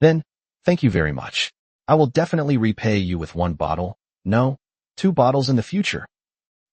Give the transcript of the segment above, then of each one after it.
Then, thank you very much. I will definitely repay you with 1 bottle, no, 2 bottles in the future.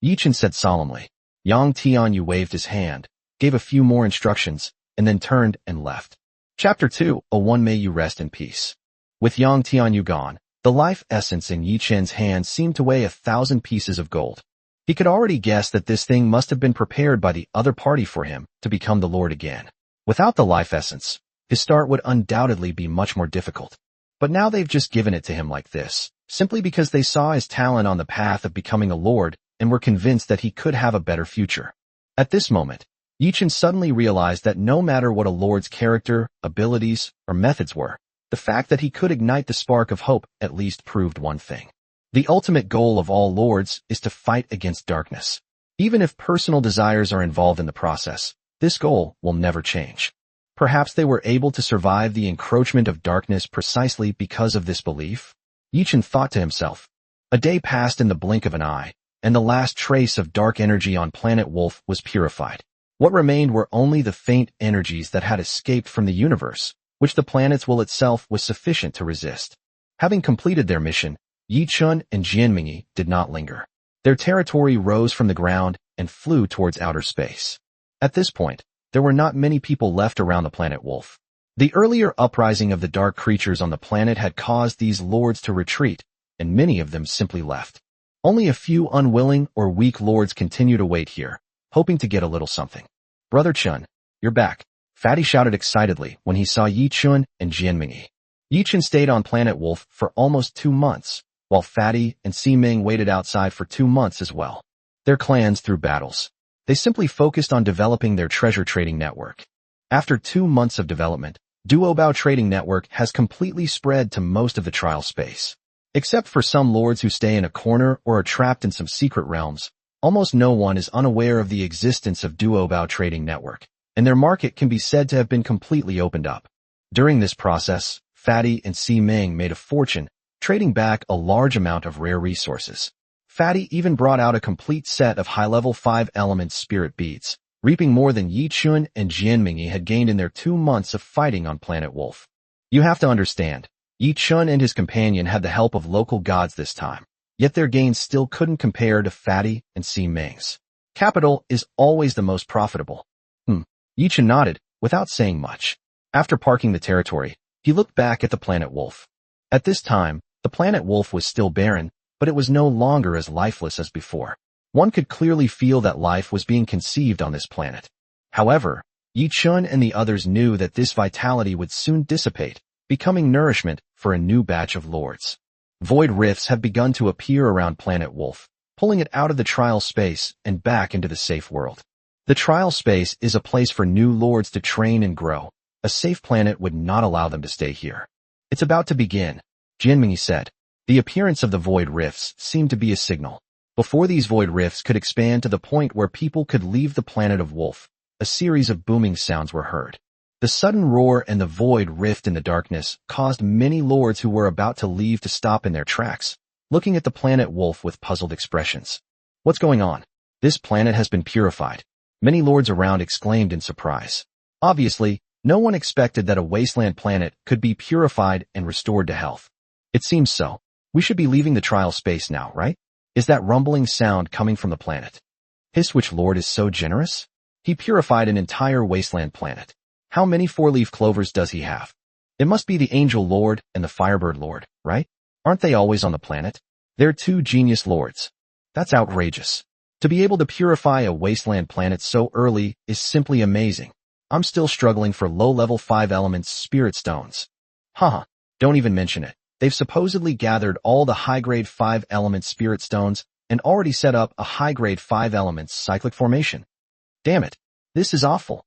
Yichen said solemnly. Yang Tianyu waved his hand, gave a few more instructions, and then turned and left. Chapter 2:01 May you rest in peace. With Yang Tianyu gone, the life essence in Yichen's hand seemed to weigh 1,000 pieces of gold. He could already guess that this thing must have been prepared by the other party for him to become the Lord again. Without the life essence, his start would undoubtedly be much more difficult. But now they've just given it to him like this, simply because they saw his talent on the path of becoming a Lord and were convinced that he could have a better future. At this moment, Yichen suddenly realized that no matter what a Lord's character, abilities, or methods were, the fact that he could ignite the spark of hope at least proved one thing. The ultimate goal of all Lords is to fight against darkness. Even if personal desires are involved in the process, this goal will never change. Perhaps they were able to survive the encroachment of darkness precisely because of this belief? Yichen thought to himself. A day passed in the blink of an eye, and the last trace of dark energy on planet Wolf was purified. What remained were only the faint energies that had escaped from the universe, which the planet's will itself was sufficient to resist. Having completed their mission, Yichun and Jianmingyi did not linger. Their territory rose from the ground and flew towards outer space. At this point, there were not many people left around the planet Wolf. The earlier uprising of the dark creatures on the planet had caused these lords to retreat, and many of them simply left. Only a few unwilling or weak lords continued to wait here, hoping to get a little something. Brother Chun, you're back, Fatty shouted excitedly when he saw Yichun and Jianmingyi. Yichun stayed on planet Wolf for almost 2 months, while Fatty and Siming waited outside for 2 months as well. Their clans threw battles. They simply focused on developing their treasure trading network. After 2 months of development, Duobao Trading Network has completely spread to most of the trial space. Except for some lords who stay in a corner or are trapped in some secret realms, almost no one is unaware of the existence of Duobao Trading Network, and their market can be said to have been completely opened up. During this process, Fatty and Siming made a fortune, trading back a large amount of rare resources. Fatty even brought out a complete set of high-level 5-element spirit beads, reaping more than Yichun and Jianmingyi had gained in their 2 months of fighting on planet Wolf. You have to understand, Yichun and his companion had the help of local gods this time, yet their gains still couldn't compare to Fatty and Siming's. Capital is always the most profitable. Yichun nodded, without saying much. After parking the territory, he looked back at the planet Wolf. At this time, the planet Wolf was still barren, but it was no longer as lifeless as before. One could clearly feel that life was being conceived on this planet. However, Yichun and the others knew that this vitality would soon dissipate, becoming nourishment for a new batch of lords. Void rifts have begun to appear around planet Wolf, pulling it out of the trial space and back into the safe world. The trial space is a place for new lords to train and grow. A safe planet would not allow them to stay here. It's about to begin, Jianmingyi said. The appearance of the void rifts seemed to be a signal. Before these void rifts could expand to the point where people could leave the planet of Wolf, a series of booming sounds were heard. The sudden roar and the void rift in the darkness caused many lords who were about to leave to stop in their tracks, looking at the planet Wolf with puzzled expressions. What's going on? This planet has been purified. Many lords around exclaimed in surprise. Obviously, no one expected that a wasteland planet could be purified and restored to health. It seems so. We should be leaving the trial space now, right? Is that rumbling sound coming from the planet? His which lord is so generous? He purified an entire wasteland planet. How many 4-leaf clovers does he have? It must be the Angel Lord and the Firebird Lord, right? Aren't they always on the planet? They're 2 genius lords. That's outrageous. To be able to purify a wasteland planet so early is simply amazing. I'm still struggling for low-level 5-element spirit stones. Haha, don't even mention it. They've supposedly gathered all the high-grade 5-element spirit stones and already set up a high-grade 5-element cyclic formation. Damn it, this is awful.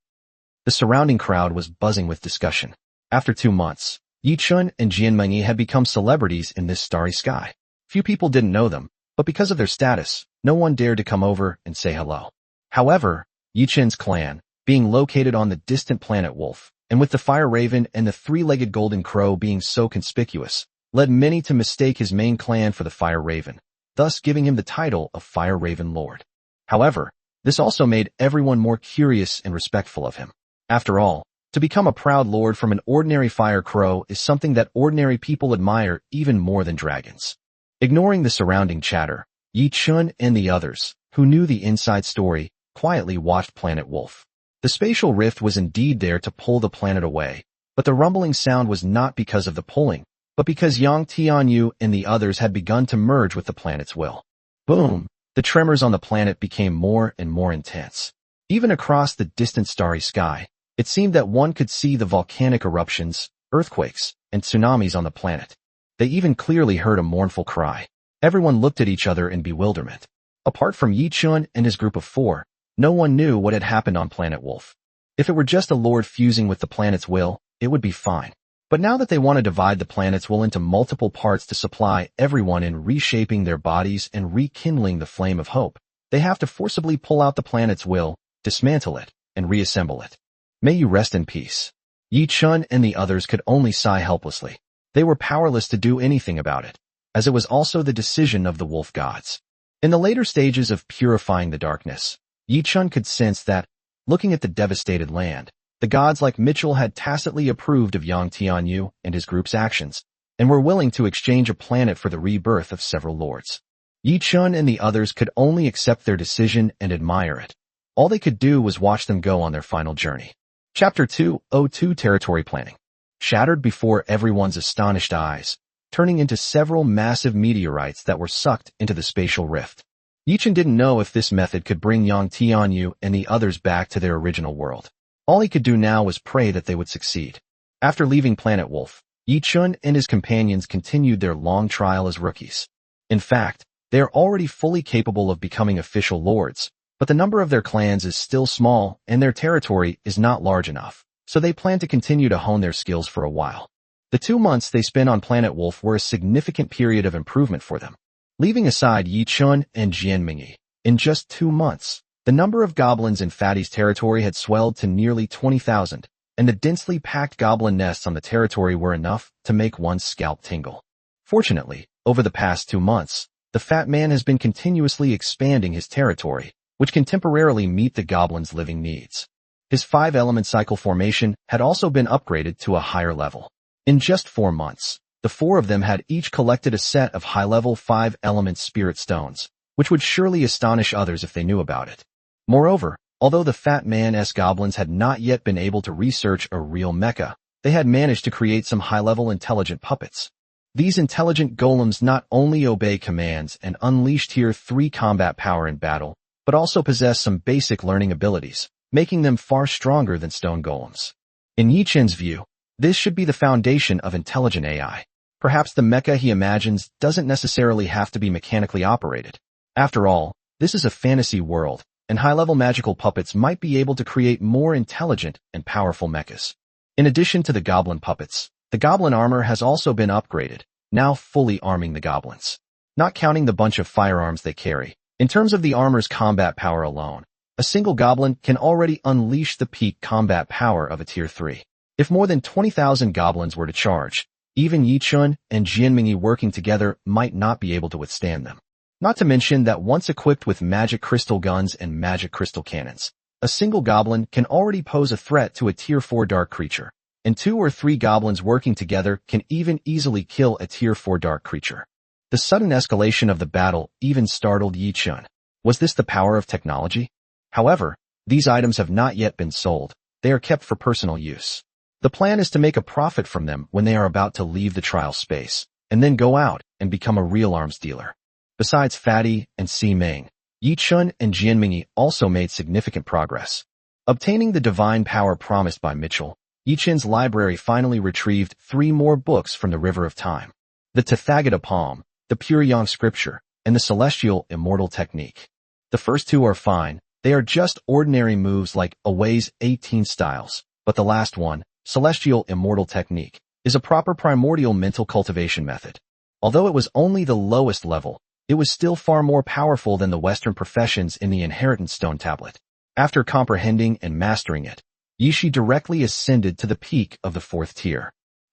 The surrounding crowd was buzzing with discussion. After 2 months, Yichun and Jianmingyi had become celebrities in this starry sky. Few people didn't know them, but because of their status, no one dared to come over and say hello. However, Yichun's clan, being located on the distant planet Wolf, and with the Fire Raven and the 3-legged Golden Crow being so conspicuous, led many to mistake his main clan for the Fire Raven, thus giving him the title of Fire Raven Lord. However, this also made everyone more curious and respectful of him. After all, To become a proud lord from an ordinary fire crow is something that ordinary people admire even more than dragons. Ignoring the surrounding chatter, Yi Chun and the others, who knew the inside story, quietly watched Planet Wolf. The spatial rift was indeed there to pull the planet away, but the rumbling sound was not because of the pulling, but because Yang Tianyu and the others had begun to merge with the planet's will. Boom! The tremors on the planet became more and more intense. Even across the distant starry sky, it seemed that one could see the volcanic eruptions, earthquakes, and tsunamis on the planet. They even clearly heard a mournful cry. Everyone looked at each other in bewilderment. Apart from Yi Chun and his group of 4, no one knew what had happened on Planet Wolf. If it were just a lord fusing with the planet's will, it would be fine. But now that they want to divide the planet's will into multiple parts to supply everyone in reshaping their bodies and rekindling the flame of hope, they have to forcibly pull out the planet's will, dismantle it, and reassemble it. May you rest in peace. Yi Chun and the others could only sigh helplessly. They were powerless to do anything about it, as it was also the decision of the wolf gods. In the later stages of purifying the darkness, Yi Chun could sense that, looking at the devastated land, the gods like Mitchell had tacitly approved of Yang Tianyu and his group's actions, and were willing to exchange a planet for the rebirth of several lords. Yi Chun and the others could only accept their decision and admire it. All they could do was watch them go on their final journey. Chapter 202 Territory Planning. Shattered before everyone's astonished eyes, turning into several massive meteorites that were sucked into the spatial rift. Yi Chun didn't know if this method could bring Yang Tianyu and the others back to their original world. All he could do now was pray that they would succeed. After leaving Planet Wolf, Yi Chun and his companions continued their long trial as rookies. In fact, they are already fully capable of becoming official lords, but the number of their clans is still small and their territory is not large enough, so they plan to continue to hone their skills for a while. The 2 months they spent on Planet Wolf were a significant period of improvement for them. Leaving aside Yi Chun and Jianmingyi, in just 2 months, the number of goblins in Fatty's territory had swelled to nearly 20,000, and the densely packed goblin nests on the territory were enough to make one's scalp tingle. Fortunately, over the past 2 months, the fat man has been continuously expanding his territory, which can temporarily meet the goblin's living needs. His 5-element cycle formation had also been upgraded to a higher level. In just 4 months, the 4 of them had each collected a set of high-level 5-element spirit stones, which would surely astonish others if they knew about it. Moreover, although the fat man-s goblins had not yet been able to research a real mecha, they had managed to create some high-level intelligent puppets. These intelligent golems not only obey commands and unleash tier 3 combat power in battle, but also possess some basic learning abilities, making them far stronger than stone golems. In Yi Chun's view, this should be the foundation of intelligent AI. Perhaps the mecha he imagines doesn't necessarily have to be mechanically operated. After all, this is a fantasy world, and high-level magical puppets might be able to create more intelligent and powerful mechas. In addition to the goblin puppets, the goblin armor has also been upgraded, now fully arming the goblins. Not counting the bunch of firearms they carry, in terms of the armor's combat power alone, a single goblin can already unleash the peak combat power of a tier 3. If more than 20,000 goblins were to charge, even Yi Chun and Jianmingyi working together might not be able to withstand them. Not to mention that once equipped with magic crystal guns and magic crystal cannons, a single goblin can already pose a threat to a tier 4 dark creature, and 2 or 3 goblins working together can even easily kill a tier 4 dark creature. The sudden escalation of the battle even startled Yi Chun. Was this the power of technology? However, these items have not yet been sold. They are kept for personal use. The plan is to make a profit from them when they are about to leave the trial space, and then go out and become a real arms dealer. Besides Fatty and Si Ming, Yi Chun and Jianmingyi also made significant progress. Obtaining the divine power promised by Mitchell, Yi Chun's library finally retrieved 3 more books from the River of Time. The Tathagata Palm, the Pure Yang Scripture, and the Celestial Immortal Technique. The first 2 are fine, they are just ordinary moves like Away's 18 styles, but the last one, Celestial Immortal Technique, is a proper primordial mental cultivation method. Although it was only the lowest level, it was still far more powerful than the Western professions in the Inheritance Stone Tablet. After comprehending and mastering it, Yishi directly ascended to the peak of the 4th tier.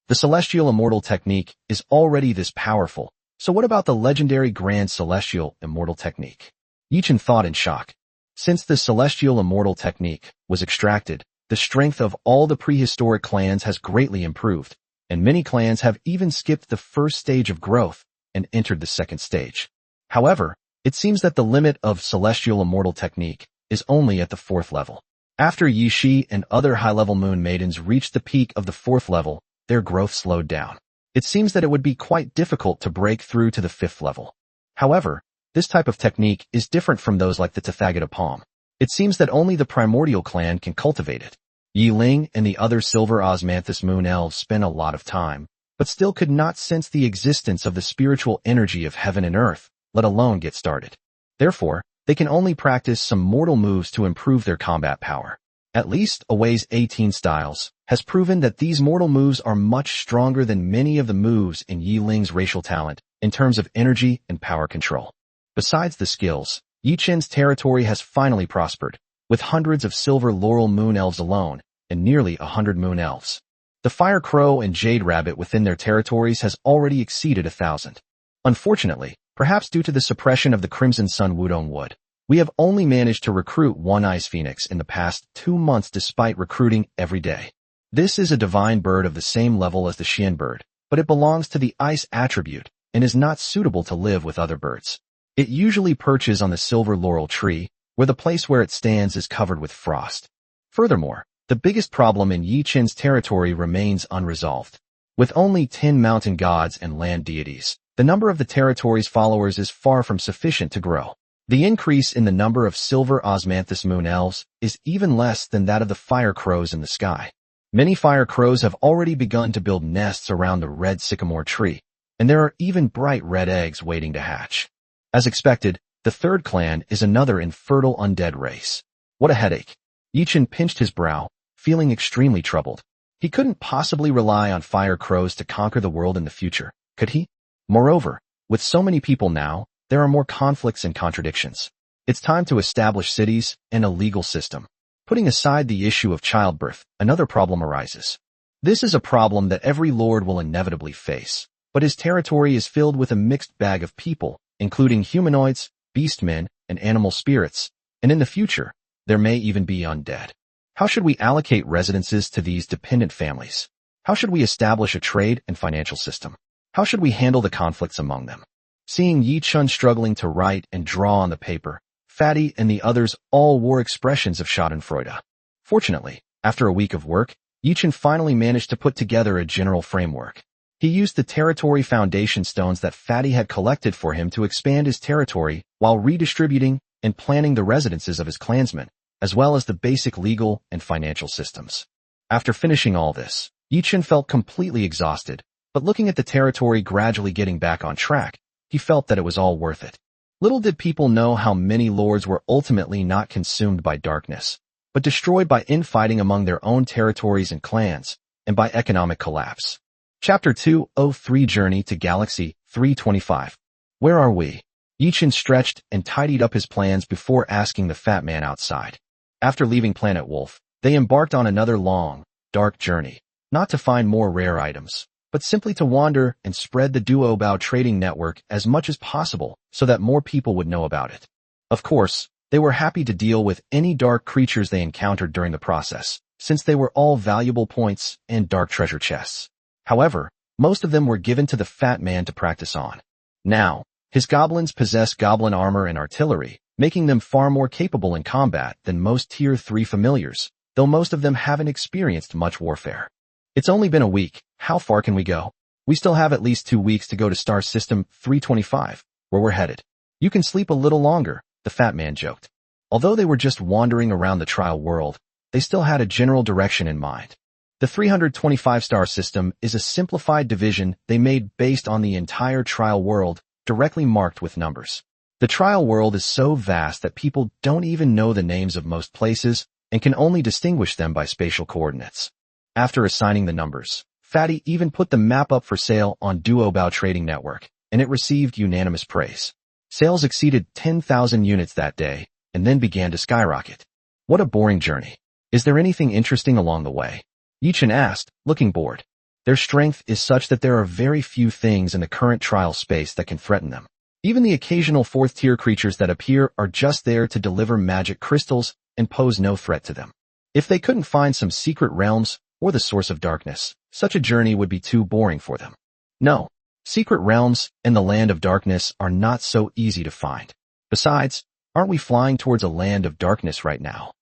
The Celestial Immortal Technique is already this powerful, so what about the legendary Grand Celestial Immortal Technique? Yi Chun thought in shock. Since the Celestial Immortal Technique was extracted, the strength of all the prehistoric clans has greatly improved, and many clans have even skipped the first stage of growth and entered the second stage. However, it seems that the limit of celestial immortal technique is only at the 4th level. After Yi Shi and other high-level moon maidens reached the peak of the 4th level, their growth slowed down. It seems that it would be quite difficult to break through to the 5th level. However, this type of technique is different from those like the Tathagata palm. It seems that only the primordial clan can cultivate it. Yi Ling and the other silver osmanthus moon elves spent a lot of time, but still could not sense the existence of the spiritual energy of heaven and earth, let alone get started. Therefore, they can only practice some mortal moves to improve their combat power. At least Away's 18 styles has proven that these mortal moves are much stronger than many of the moves in Yi Ling's racial talent in terms of energy and power control. Besides the skills, Yi Chen's territory has finally prospered, with hundreds of silver laurel moon elves alone and nearly 100 moon elves. The fire crow and jade rabbit within their territories has already exceeded 1,000. Unfortunately, perhaps due to the suppression of the Crimson Sun Wudong Wood, we have only managed to recruit one ice phoenix in the past 2 months despite recruiting every day. This is a divine bird of the same level as the Xian bird, but it belongs to the ice attribute and is not suitable to live with other birds. It usually perches on the silver laurel tree, where the place where it stands is covered with frost. Furthermore, the biggest problem in Yi Chen's territory remains unresolved. With only 10 mountain gods and land deities, the number of the territory's followers is far from sufficient to grow. The increase in the number of silver osmanthus moon elves is even less than that of the fire crows in the sky. Many fire crows have already begun to build nests around the red sycamore tree, and there are even bright red eggs waiting to hatch. As expected, the 3rd clan is another infertile undead race. What a headache. Yi Chen pinched his brow, feeling extremely troubled. He couldn't possibly rely on fire crows to conquer the world in the future, could he? Moreover, with so many people now, there are more conflicts and contradictions. It's time to establish cities and a legal system. Putting aside the issue of childbirth, another problem arises. This is a problem that every lord will inevitably face, but his territory is filled with a mixed bag of people, including humanoids, beastmen, and animal spirits, and in the future, there may even be undead. How should we allocate residences to these dependent families? How should we establish a trade and financial system? How should we handle the conflicts among them? Seeing Yi Chen struggling to write and draw on the paper, Fatty and the others all wore expressions of schadenfreude. Fortunately, after a week of work, Yi Chen finally managed to put together a general framework. He used the territory foundation stones that Fatty had collected for him to expand his territory while redistributing and planning the residences of his clansmen, as well as the basic legal and financial systems. After finishing all this, Yi Chen felt completely exhausted, but looking at the territory gradually getting back on track, he felt that it was all worth it. Little did people know how many lords were ultimately not consumed by darkness, but destroyed by infighting among their own territories and clans, and by economic collapse. Chapter 203 Journey to Galaxy 325. Where are we? Yi Chen stretched and tidied up his plans before asking the fat man outside. After leaving Planet Wolf, they embarked on another long, dark journey, not to find more rare items, but simply to wander and spread the Duobao trading network as much as possible so that more people would know about it. Of course, they were happy to deal with any dark creatures they encountered during the process, since they were all valuable points and dark treasure chests. However, most of them were given to the fat man to practice on. Now, his goblins possess goblin armor and artillery, making them far more capable in combat than most Tier 3 familiars, though most of them haven't experienced much warfare. It's only been a week. How far can we go? We still have at least 2 weeks to go to Star System 325, where we're headed. You can sleep a little longer, the fat man joked. Although they were just wandering around the trial world, they still had a general direction in mind. The 325-star system is a simplified division they made based on the entire trial world, directly marked with numbers. The trial world is so vast that people don't even know the names of most places and can only distinguish them by spatial coordinates. After assigning the numbers, Fatty even put the map up for sale on Duobao Trading Network, and it received unanimous praise. Sales exceeded 10,000 units that day, and then began to skyrocket. What a boring journey. Is there anything interesting along the way? Yi Chen asked, looking bored. Their strength is such that there are very few things in the current trial space that can threaten them. Even the occasional 4th-tier creatures that appear are just there to deliver magic crystals and pose no threat to them. If they couldn't find some secret realms or the source of darkness, such a journey would be too boring for them. No, secret realms and the land of darkness are not so easy to find. Besides, aren't we flying towards a land of darkness right now?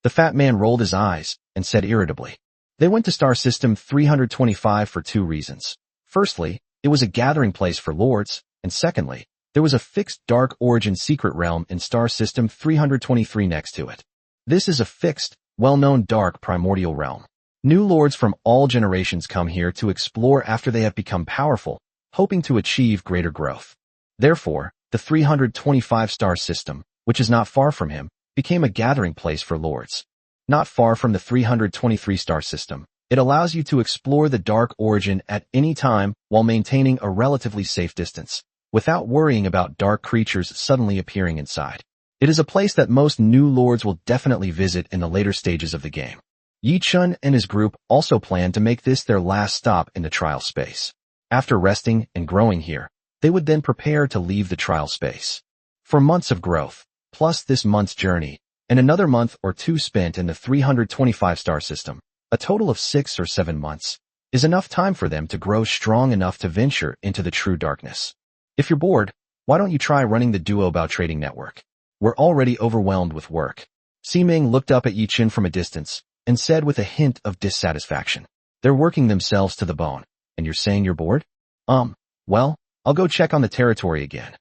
The fat man rolled his eyes and said irritably. They went to Star System 325 for two reasons. Firstly, it was a gathering place for lords, and secondly, there was a fixed dark origin secret realm in Star System 323 next to it. This is a fixed, well-known dark primordial realm. New lords from all generations come here to explore after they have become powerful, hoping to achieve greater growth. Therefore, the 325 star system, which is not far from him, became a gathering place for lords. Not far from the 323 star system, it allows you to explore the dark origin at any time while maintaining a relatively safe distance, without worrying about dark creatures suddenly appearing inside. It is a place that most new lords will definitely visit in the later stages of the game. Yi Chun and his group also plan to make this their last stop in the trial space. After resting and growing here, they would then prepare to leave the trial space. For months of growth, plus this month's journey, and another month or two spent in the 325 star system, a total of 6 or 7 months, is enough time for them to grow strong enough to venture into the true darkness. If you're bored, why don't you try running the Duo Bao trading network? We're already overwhelmed with work. Ximing looked up at Yi Chun from a distance and said with a hint of dissatisfaction, they're working themselves to the bone, and you're saying you're bored? Well, I'll go check on the territory again.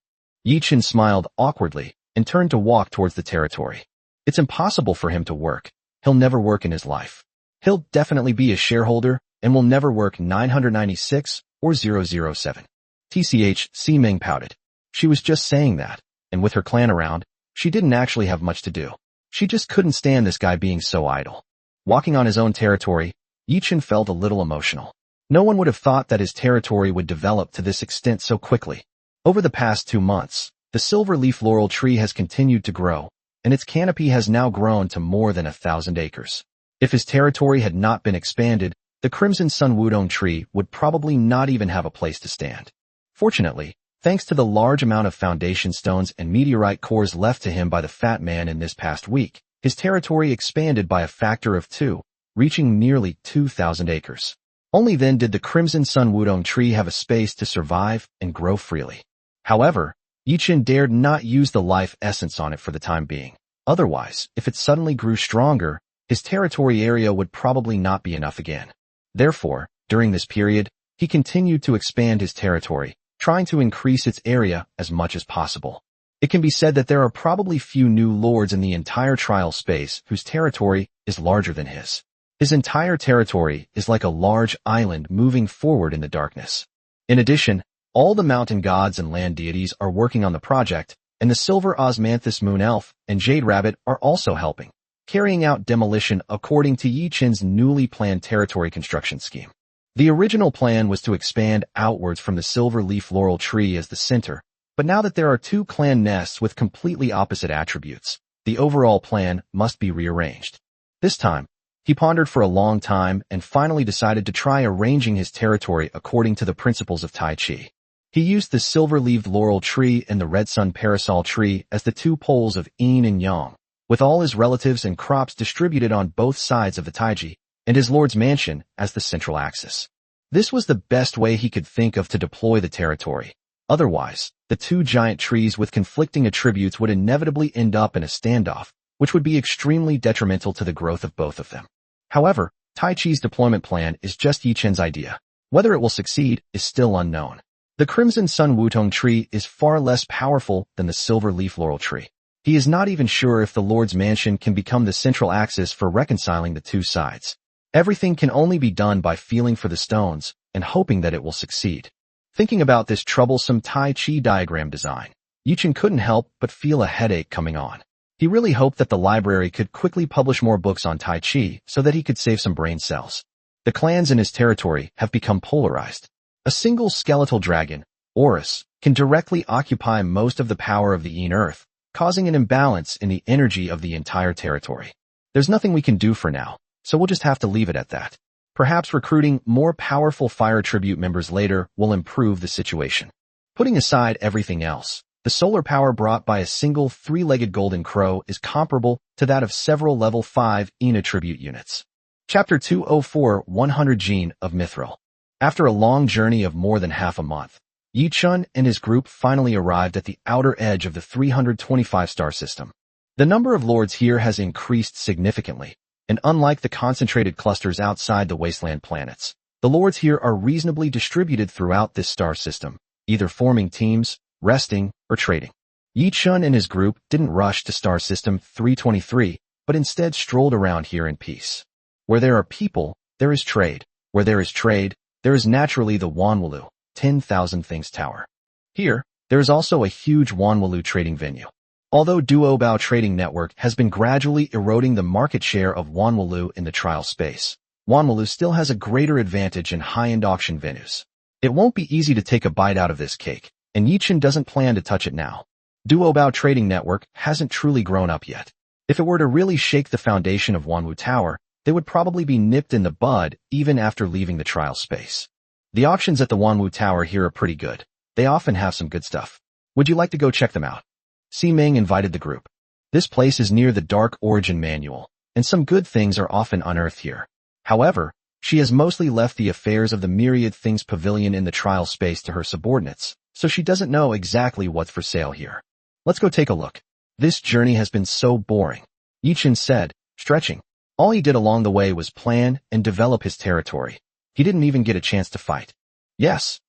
Yi Chun smiled awkwardly and turned to walk towards the territory. It's impossible for him to work. He'll never work in his life. He'll definitely be a shareholder and will never work 996 or 007. TCH, Ximing pouted. She was just saying that, and with her clan around, she didn't actually have much to do. She just couldn't stand this guy being so idle. Walking on his own territory, Yi Chun felt a little emotional. No one would have thought that his territory would develop to this extent so quickly. Over the past 2 months, the silver leaf laurel tree has continued to grow, and its canopy has now grown to more than 1,000 acres. If his territory had not been expanded, the crimson sun wudong tree would probably not even have a place to stand. Fortunately, thanks to the large amount of foundation stones and meteorite cores left to him by the fat man in this past week, his territory expanded by a factor of 2, reaching nearly 2,000 acres. Only then did the crimson sun wudong tree have a space to survive and grow freely. However, Yi Chun dared not use the life essence on it for the time being. Otherwise, if it suddenly grew stronger, his territory area would probably not be enough again. Therefore, during this period, he continued to expand his territory, trying to increase its area as much as possible. It can be said that there are probably few new lords in the entire trial space whose territory is larger than his. His entire territory is like a large island moving forward in the darkness. In addition, all the mountain gods and land deities are working on the project, and the silver osmanthus moon elf and jade rabbit are also helping, carrying out demolition according to Yi Chun's newly planned territory construction scheme. The original plan was to expand outwards from the silver leaf laurel tree as the center, but now that there are 2 clan nests with completely opposite attributes, the overall plan must be rearranged. This time, he pondered for a long time and finally decided to try arranging his territory according to the principles of Tai Chi. He used the silver-leaved laurel tree and the red sun parasol tree as the 2 poles of yin and yang, with all his relatives and crops distributed on both sides of the taiji, and his lord's mansion as the central axis. This was the best way he could think of to deploy the territory. Otherwise, the 2 giant trees with conflicting attributes would inevitably end up in a standoff, which would be extremely detrimental to the growth of both of them. However, Tai Chi's deployment plan is just Yi Chun's idea. Whether it will succeed is still unknown. The crimson sun wutong tree is far less powerful than the silver leaf laurel tree. He is not even sure if the Lord's mansion can become the central axis for reconciling the 2 sides. Everything can only be done by feeling for the stones and hoping that it will succeed. Thinking about this troublesome Tai Chi diagram design, Yi Chun couldn't help but feel a headache coming on. He really hoped that the library could quickly publish more books on Tai Chi so that he could save some brain cells. The clans in his territory have become polarized. A single skeletal dragon, Horus, can directly occupy most of the power of the Yin Earth, causing an imbalance in the energy of the entire territory. There's nothing we can do for now, so we'll just have to leave it at that. Perhaps recruiting more powerful fire tribute members later will improve the situation. Putting aside everything else, The solar power brought by a single three-legged golden crow is comparable to that of several level 5 ENA tribute units. Chapter 204 100 Gene of Mithril. After a long journey of more than half a month, Yi-chun and his group finally arrived at the outer edge of the 325-star system. The number of lords here has increased significantly, and unlike the concentrated clusters outside the wasteland planets, the lords here are reasonably distributed throughout this star system, either forming teams, resting, or trading. Yi-chun and his group didn't rush to star system 323, but instead strolled around here in peace. Where there are people, there is trade. Where there is trade, there is naturally the Wanwalu, 10,000 Things Tower. Here, there is also a huge Wanwalu trading venue. Although Duobao Trading Network has been gradually eroding the market share of Wanwalu in the trial space, Wanwalu still has a greater advantage in high-end auction venues. It won't be easy to take a bite out of this cake, and Yi-chun doesn't plan to touch it now. Duobao Trading Network hasn't truly grown up yet. If it were to really shake the foundation of Wanwu Tower, they would probably be nipped in the bud even after leaving the trial space. The auctions at the Wanwu Tower here are pretty good. They often have some good stuff. Would you like to go check them out? Si-ming invited the group. This place is near the Dark Origin Manual, and some good things are often unearthed here. However, she has mostly left the affairs of the Myriad Things Pavilion in the trial space to her subordinates, so she doesn't know exactly what's for sale here. Let's go take a look. This journey has been so boring, Yi-chun said, stretching. All he did along the way was plan and develop his territory. He didn't even get a chance to fight. Yes,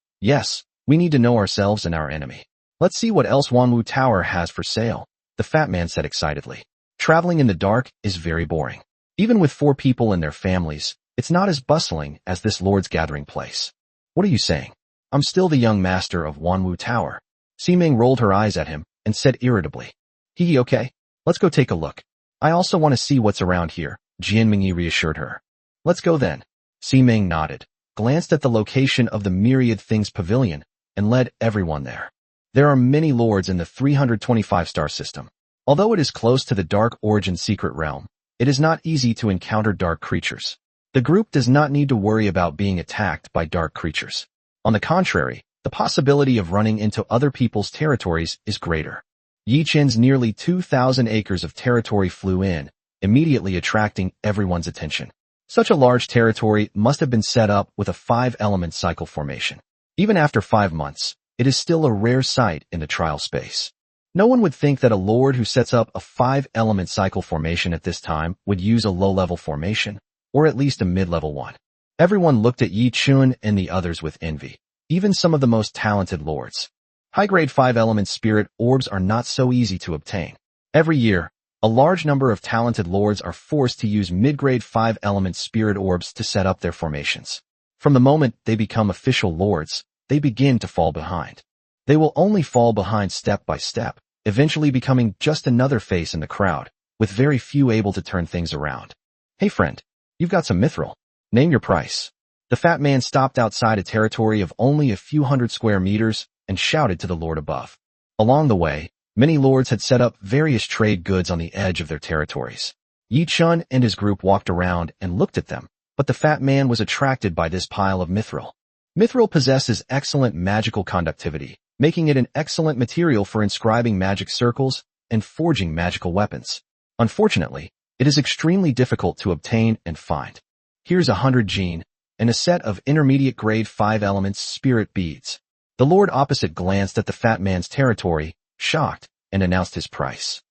we need to know ourselves and our enemy. Let's see what else Wanwu Tower has for sale, the fat man said excitedly. Traveling in the dark is very boring. Even with 4 people and their families, it's not as bustling as this lord's gathering place. What are you saying? I'm still the young master of Wanwu Tower. Si-ming rolled her eyes at him and said irritably. Hee okay? Let's go take a look. I also want to see what's around here, Jianmingyi reassured her. Let's go then. Si-ming nodded, glanced at the location of the Myriad Things Pavilion, and led everyone there. There are many lords in the 325-star system. Although it is close to the Dark Origin secret realm, it is not easy to encounter dark creatures. The group does not need to worry about being attacked by dark creatures. On the contrary, the possibility of running into other people's territories is greater. Yi-chun's nearly 2,000 acres of territory flew in, immediately attracting everyone's attention. Such a large territory must have been set up with a 5-element cycle formation. Even after 5 months, it is still a rare sight in the trial space. No one would think that a lord who sets up a 5-element cycle formation at this time would use a low-level formation, or at least a mid-level one. Everyone looked at Yi-chun and the others with envy, even some of the most talented lords. High-grade 5-element spirit orbs are not so easy to obtain. Every year, a large number of talented lords are forced to use mid-grade 5-element spirit orbs to set up their formations. From the moment they become official lords, they begin to fall behind. They will only fall behind step by step, eventually becoming just another face in the crowd, with very few able to turn things around. Hey friend, you've got some mithril. Name your price. The fat man stopped outside a territory of only a few hundred square meters and shouted to the lord above. Along the way, many lords had set up various trade goods on the edge of their territories. Yi-chun and his group walked around and looked at them, but the fat man was attracted by this pile of mithril. Mithril possesses excellent magical conductivity, making it an excellent material for inscribing magic circles and forging magical weapons. Unfortunately, it is extremely difficult to obtain and find. Here's 100 gene, and a set of intermediate grade 5 elements spirit beads. The lord opposite glanced at the fat man's territory, shocked, and announced his price.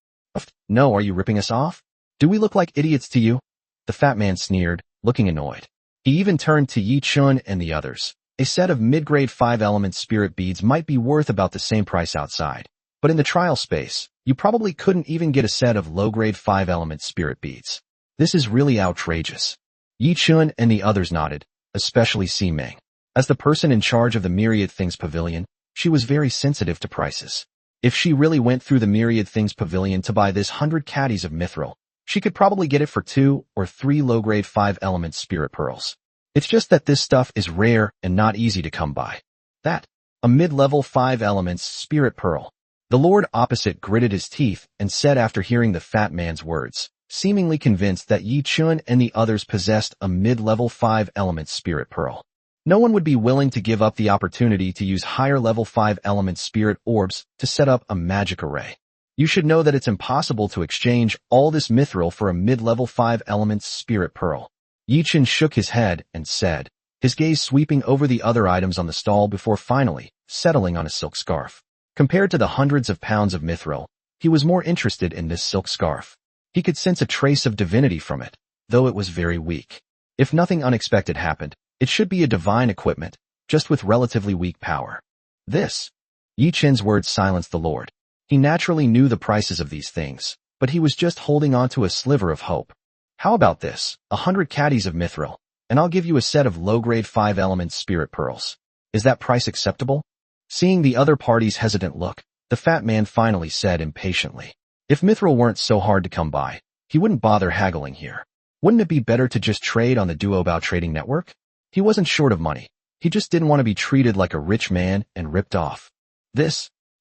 No, are you ripping us off? Do we look like idiots to you? The fat man sneered, looking annoyed. He even turned to Yi-chun and the others. A set of mid-grade 5-element spirit beads might be worth about the same price outside, but in the trial space, you probably couldn't even get a set of low-grade 5-element spirit beads. This is really outrageous. Yi-chun and the others nodded, especially Si-ming. As the person in charge of the Myriad Things Pavilion, she was very sensitive to prices. If she really went through the Myriad Things Pavilion to buy this 100 caddies of mithril, she could probably get it for 2 or 3 low-grade 5-element spirit pearls. It's just that this stuff is rare and not easy to come by. That, a mid-level 5 elements spirit pearl. The lord opposite gritted his teeth and said after hearing the fat man's words, seemingly convinced that Yi-chun and the others possessed a mid-level 5 elements spirit pearl. No one would be willing to give up the opportunity to use higher level 5 element spirit orbs to set up a magic array. You should know that it's impossible to exchange all this mithril for a mid-level 5 element spirit pearl. Yi-Chin shook his head and said, his gaze sweeping over the other items on the stall before finally settling on a silk scarf. Compared to the hundreds of pounds of mithril, he was more interested in this silk scarf. He could sense a trace of divinity from it, though it was very weak. If nothing unexpected happened, it should be a divine equipment, just with relatively weak power. This. Yi-Chin's words silenced the Lord. He naturally knew the prices of these things, but he was just holding on to a sliver of hope. How about this? 100 caddies of mithril, and I'll give you a set of low-grade 5-element spirit pearls. Is that price acceptable? Seeing the other party's hesitant look, the fat man finally said impatiently. If mithril weren't so hard to come by, he wouldn't bother haggling here. Wouldn't it be better to just trade on the Duobao trading network? He wasn't short of money. He just didn't want to be treated like a rich man and ripped off.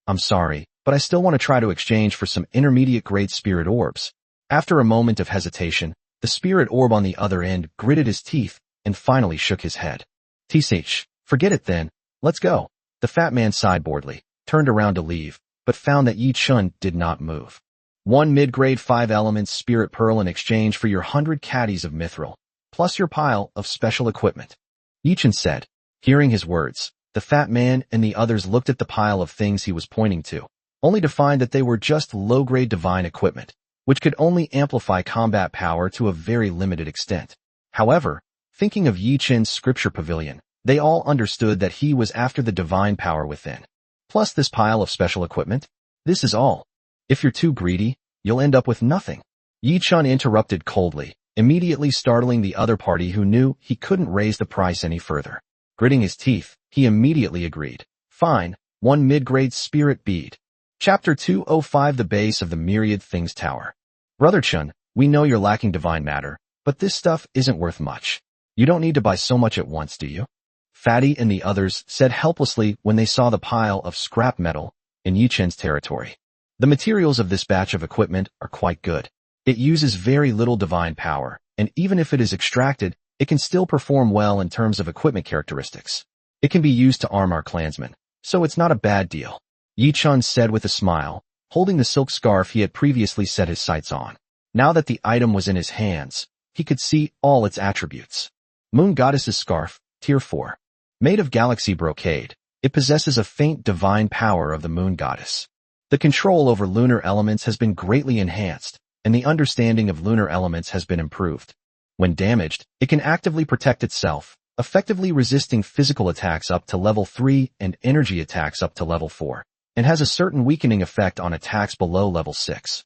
I'm sorry, but I still want to try to exchange for some intermediate-grade spirit orbs. After a moment of hesitation, the spirit orb on the other end gritted his teeth and finally shook his head. "Tsh, forget it then. Let's go." The fat man sighed boredly, turned around to leave, but found that Yi-Chun did not move. 1 mid-grade 5-element spirit pearl in exchange for your 100 caddies of mithril, plus your pile of special equipment. Yi-Chun said. Hearing his words, the fat man and the others looked at the pile of things he was pointing to, only to find that they were just low-grade divine equipment, which could only amplify combat power to a very limited extent. However, thinking of Yi-Chin's scripture pavilion, they all understood that he was after the divine power within. Plus this pile of special equipment? This is all. If you're too greedy, you'll end up with nothing. Yi-Chun interrupted coldly, immediately startling the other party who knew he couldn't raise the price any further. Gritting his teeth, he immediately agreed. Fine, 1 mid-grade spirit bead. Chapter 205 The Base of the Myriad Things Tower. Brother Chun, we know you're lacking divine matter, but this stuff isn't worth much. You don't need to buy so much at once, do you? Fatty and the others said helplessly when they saw the pile of scrap metal in Yi-Chin's territory. The materials of this batch of equipment are quite good. It uses very little divine power, and even if it is extracted, it can still perform well in terms of equipment characteristics. It can be used to arm our clansmen, so it's not a bad deal. Yi-Chun said with a smile, holding the silk scarf he had previously set his sights on. Now that the item was in his hands, he could see all its attributes. Moon Goddess's Scarf, Tier 4. Made of galaxy brocade, it possesses a faint divine power of the Moon Goddess. The control over lunar elements has been greatly enhanced, and the understanding of lunar elements has been improved. When damaged, it can actively protect itself, effectively resisting physical attacks up to level 3 and energy attacks up to level 4, and has a certain weakening effect on attacks below level 6.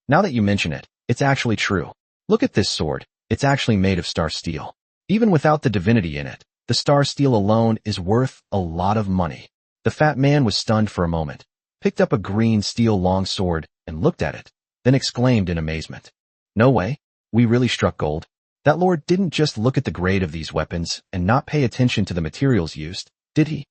Now that you mention it, it's actually true. Look at this sword, it's actually made of star steel. Even without the divinity in it, the star steel alone is worth a lot of money. The fat man was stunned for a moment, picked up a green steel long sword, and looked at it, then exclaimed in amazement. No way, we really struck gold. That lord didn't just look at the grade of these weapons and not pay attention to the materials used, did he?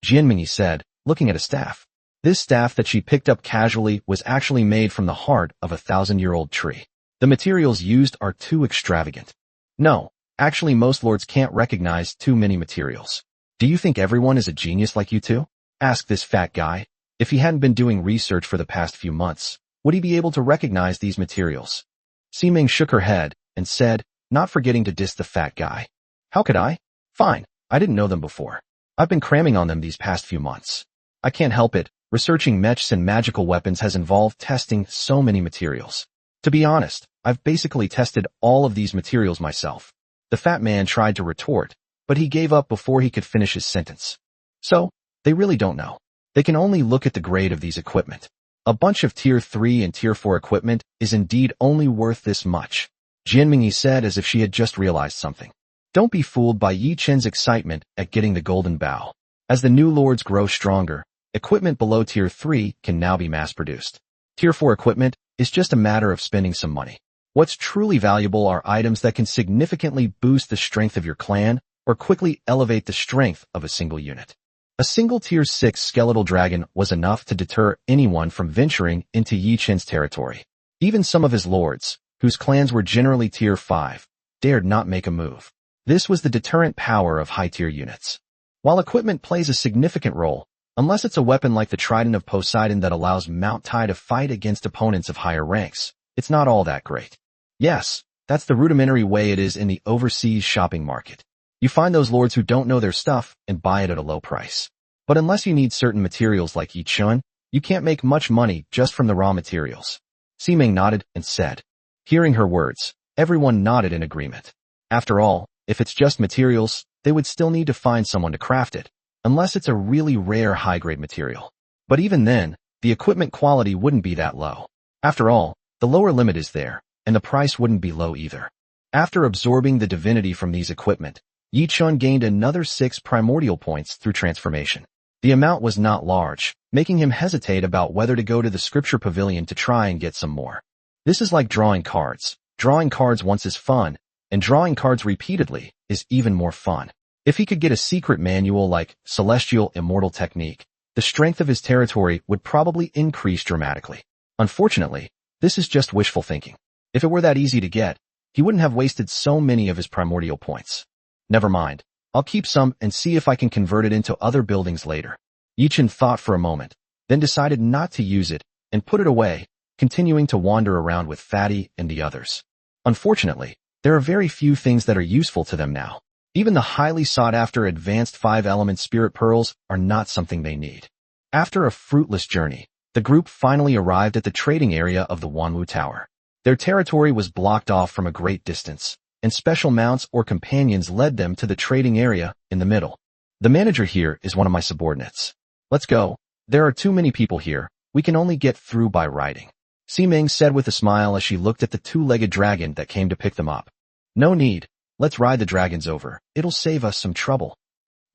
Jianmingyi said, looking at a staff. This staff that she picked up casually was actually made from the heart of a 1,000-year-old tree. The materials used are too extravagant. No, actually most lords can't recognize too many materials. Do you think everyone is a genius like you two? Asked this fat guy. If he hadn't been doing research for the past few months, would he be able to recognize these materials? Ximing shook her head and said, not forgetting to diss the fat guy. How could I? Fine, I didn't know them before. I've been cramming on them these past few months. I can't help it, researching mechs and magical weapons has involved testing so many materials. To be honest, I've basically tested all of these materials myself. The fat man tried to retort, but he gave up before he could finish his sentence. So, they really don't know. They can only look at the grade of these equipment. A bunch of Tier 3 and Tier 4 equipment is indeed only worth this much. Jianmingyi said as if she had just realized something. Don't be fooled by Yi-Chen's excitement at getting the golden bow. As the new lords grow stronger, equipment below Tier 3 can now be mass-produced. Tier 4 equipment is just a matter of spending some money. What's truly valuable are items that can significantly boost the strength of your clan or quickly elevate the strength of a single unit. A single Tier 6 skeletal dragon was enough to deter anyone from venturing into Yi-Chen's territory. Even some of his lords, whose clans were generally Tier 5, dared not make a move. This was the deterrent power of high-tier units. While equipment plays a significant role, unless it's a weapon like the Trident of Poseidon that allows Mount Tai to fight against opponents of higher ranks, it's not all that great. Yes, that's the rudimentary way it is in the overseas shopping market. You find those lords who don't know their stuff and buy it at a low price. But unless you need certain materials like Yichun, you can't make much money just from the raw materials. Simeng nodded and said. Hearing her words, everyone nodded in agreement. After all, if it's just materials, they would still need to find someone to craft it, unless it's a really rare high-grade material. But even then, the equipment quality wouldn't be that low. After all, the lower limit is there, and the price wouldn't be low either. After absorbing the divinity from these equipment, Yichun gained another 6 primordial points through transformation. The amount was not large, making him hesitate about whether to go to the scripture pavilion to try and get some more. This is like drawing cards. Drawing cards once is fun, and drawing cards repeatedly is even more fun. If he could get a secret manual like Celestial Immortal Technique, the strength of his territory would probably increase dramatically. Unfortunately, this is just wishful thinking. If it were that easy to get, he wouldn't have wasted so many of his primordial points. Never mind. I'll keep some and see if I can convert it into other buildings later. Yichun thought for a moment, then decided not to use it and put it away, continuing to wander around with Fatty and the others. Unfortunately, there are very few things that are useful to them now. Even the highly sought-after advanced 5-element spirit pearls are not something they need. After a fruitless journey, the group finally arrived at the trading area of the Wanwu Tower. Their territory was blocked off from a great distance, and special mounts or companions led them to the trading area in the middle. The manager here is one of my subordinates. Let's go. There are too many people here. We can only get through by riding. Simeng said with a smile as she looked at the 2-legged dragon that came to pick them up. No need. Let's ride the dragons over. It'll save us some trouble.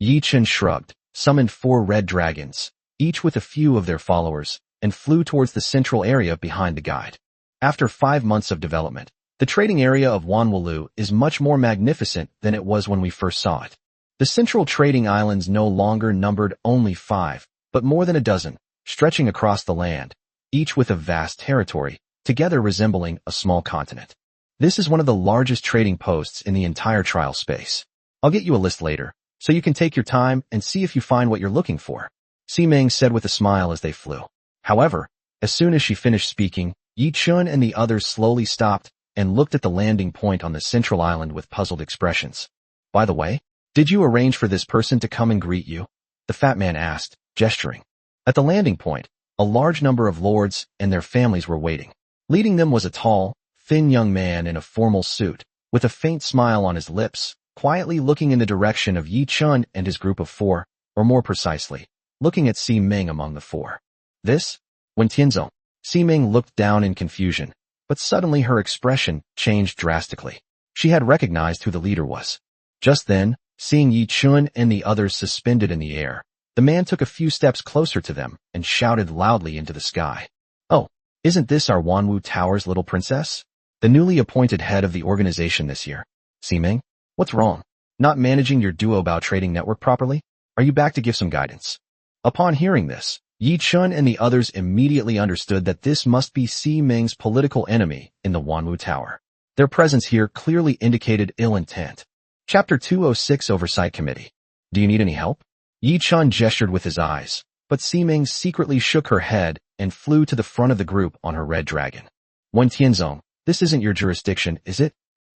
Yichun shrugged, summoned 4 red dragons, each with a few of their followers, and flew towards the central area behind the guide. After 5 months of development, the trading area of Wanwulu is much more magnificent than it was when we first saw it. The central trading islands no longer numbered only 5, but more than a dozen, stretching across the land, each with a vast territory, together resembling a small continent. This is one of the largest trading posts in the entire trial space. I'll get you a list later, so you can take your time and see if you find what you're looking for, Simeng said with a smile as they flew. However, as soon as she finished speaking, Yichun and the others slowly stopped and looked at the landing point on the central island with puzzled expressions. By the way, did you arrange for this person to come and greet you? The fat man asked, gesturing. At the landing point, a large number of lords and their families were waiting. Leading them was a tall, thin young man in a formal suit, with a faint smile on his lips, quietly looking in the direction of Yichun and his group of 4, or more precisely, looking at Simeng among the 4. This? Wen Tianzong. Simeng looked down in confusion, but suddenly her expression changed drastically. She had recognized who the leader was. Just then, seeing Yichun and the others suspended in the air, the man took a few steps closer to them and shouted loudly into the sky. Oh, isn't this our Wanwu Tower's little princess? The newly appointed head of the organization this year. Simeng, what's wrong? Not managing your Duobao trading network properly? Are you back to give some guidance? Upon hearing this, Yichun and the others immediately understood that this must be Simeng's political enemy in the Wanwu Tower. Their presence here clearly indicated ill intent. Chapter 206 Oversight Committee. Do you need any help? Yichun gestured with his eyes, but Simeng secretly shook her head and flew to the front of the group on her red dragon. Wen Tianzong, this isn't your jurisdiction, is it?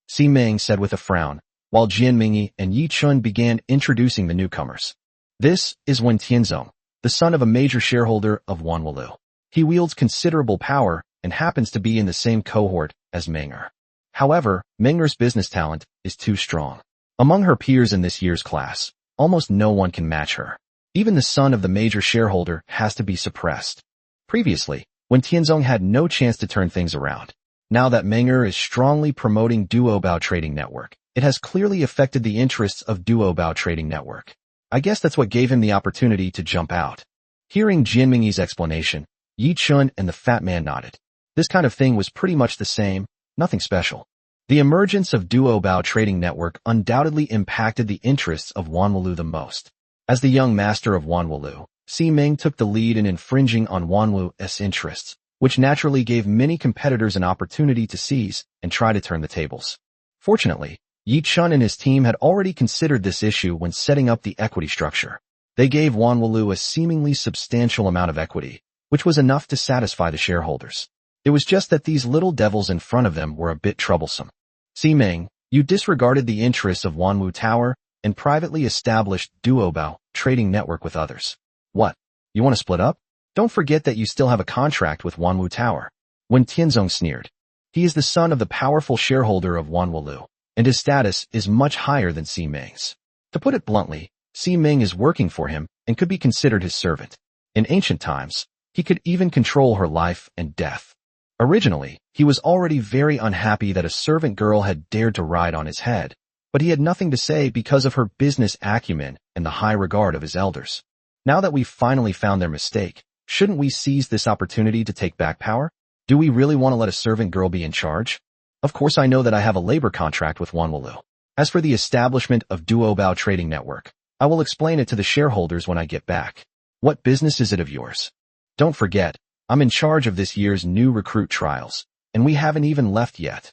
Simeng said with a frown, while Jianmingyi and Yichun began introducing the newcomers. This is Wen Tianzong, the son of a major shareholder of Wanwulu. He wields considerable power and happens to be in the same cohort as Menger. However, Menger's business talent is too strong. Among her peers in this year's class, almost no one can match her. Even the son of the major shareholder has to be suppressed. Previously, Wen Tianzong had no chance to turn things around. Now that Menger is strongly promoting Duobao Trading Network, it has clearly affected the interests of Duobao Trading Network. I guess that's what gave him the opportunity to jump out. Hearing Jianmingyi's explanation, Yichun and the fat man nodded. This kind of thing was pretty much the same, nothing special. The emergence of Duobao Trading Network undoubtedly impacted the interests of Wanwulu the most. As the young master of Wanwulu, Simeng took the lead in infringing on Wanwu's interests, which naturally gave many competitors an opportunity to seize and try to turn the tables. Fortunately, Yi Chun and his team had already considered this issue when setting up the equity structure. They gave Wanwulu a seemingly substantial amount of equity, which was enough to satisfy the shareholders. It was just that these little devils in front of them were a bit troublesome. Ximeng, you disregarded the interests of Wanwu Tower and privately established Duobao trading network with others. What? You want to split up? Don't forget that you still have a contract with Wanwu Tower. Wen Tianzong sneered. He is the son of the powerful shareholder of Wanwulu, and his status is much higher than Ximeng's. To put it bluntly, Ximeng is working for him and could be considered his servant. In ancient times, he could even control her life and death. Originally, he was already very unhappy that a servant girl had dared to ride on his head, but he had nothing to say because of her business acumen and the high regard of his elders. Now that we've finally found their mistake, shouldn't we seize this opportunity to take back power? Do we really want to let a servant girl be in charge? Of course I know that I have a labor contract with Wanwulu. As for the establishment of Duobao Trading Network, I will explain it to the shareholders when I get back. What business is it of yours? Don't forget, I'm in charge of this year's new recruit trials, and we haven't even left yet.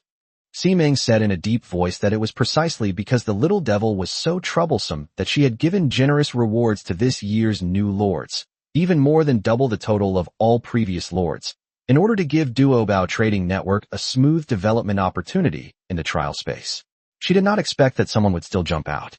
Ximeng said in a deep voice that it was precisely because the little devil was so troublesome that she had given generous rewards to this year's new lords, even more than double the total of all previous lords, in order to give Duobao Trading Network a smooth development opportunity in the trial space. She did not expect that someone would still jump out.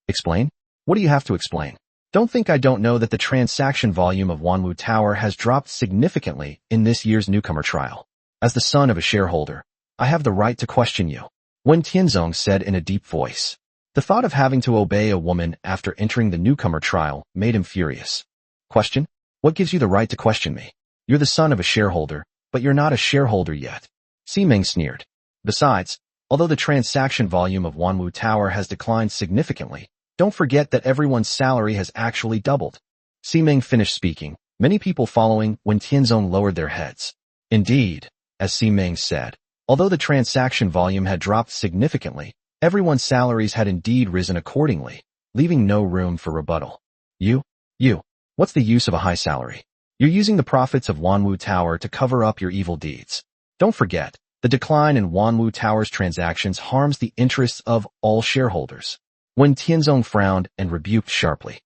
Explain? What do you have to explain? Don't think I don't know that the transaction volume of Wanwu Tower has dropped significantly in this year's newcomer trial. As the son of a shareholder, I have the right to question you, Wen Tianzong said in a deep voice. The thought of having to obey a woman after entering the newcomer trial made him furious. Question? What gives you the right to question me? You're the son of a shareholder, but you're not a shareholder yet. Ximeng sneered. Besides, although the transaction volume of Wanwu Tower has declined significantly, don't forget that everyone's salary has actually doubled. Ximeng finished speaking, many people following Wen Tianzong lowered their heads. Indeed, as Ximeng said, although the transaction volume had dropped significantly, everyone's salaries had indeed risen accordingly, leaving no room for rebuttal. You, what's the use of a high salary? You're using the profits of Wanwu Tower to cover up your evil deeds. Don't forget, the decline in Wanwu Tower's transactions harms the interests of all shareholders. Wen Tianzong frowned and rebuked sharply.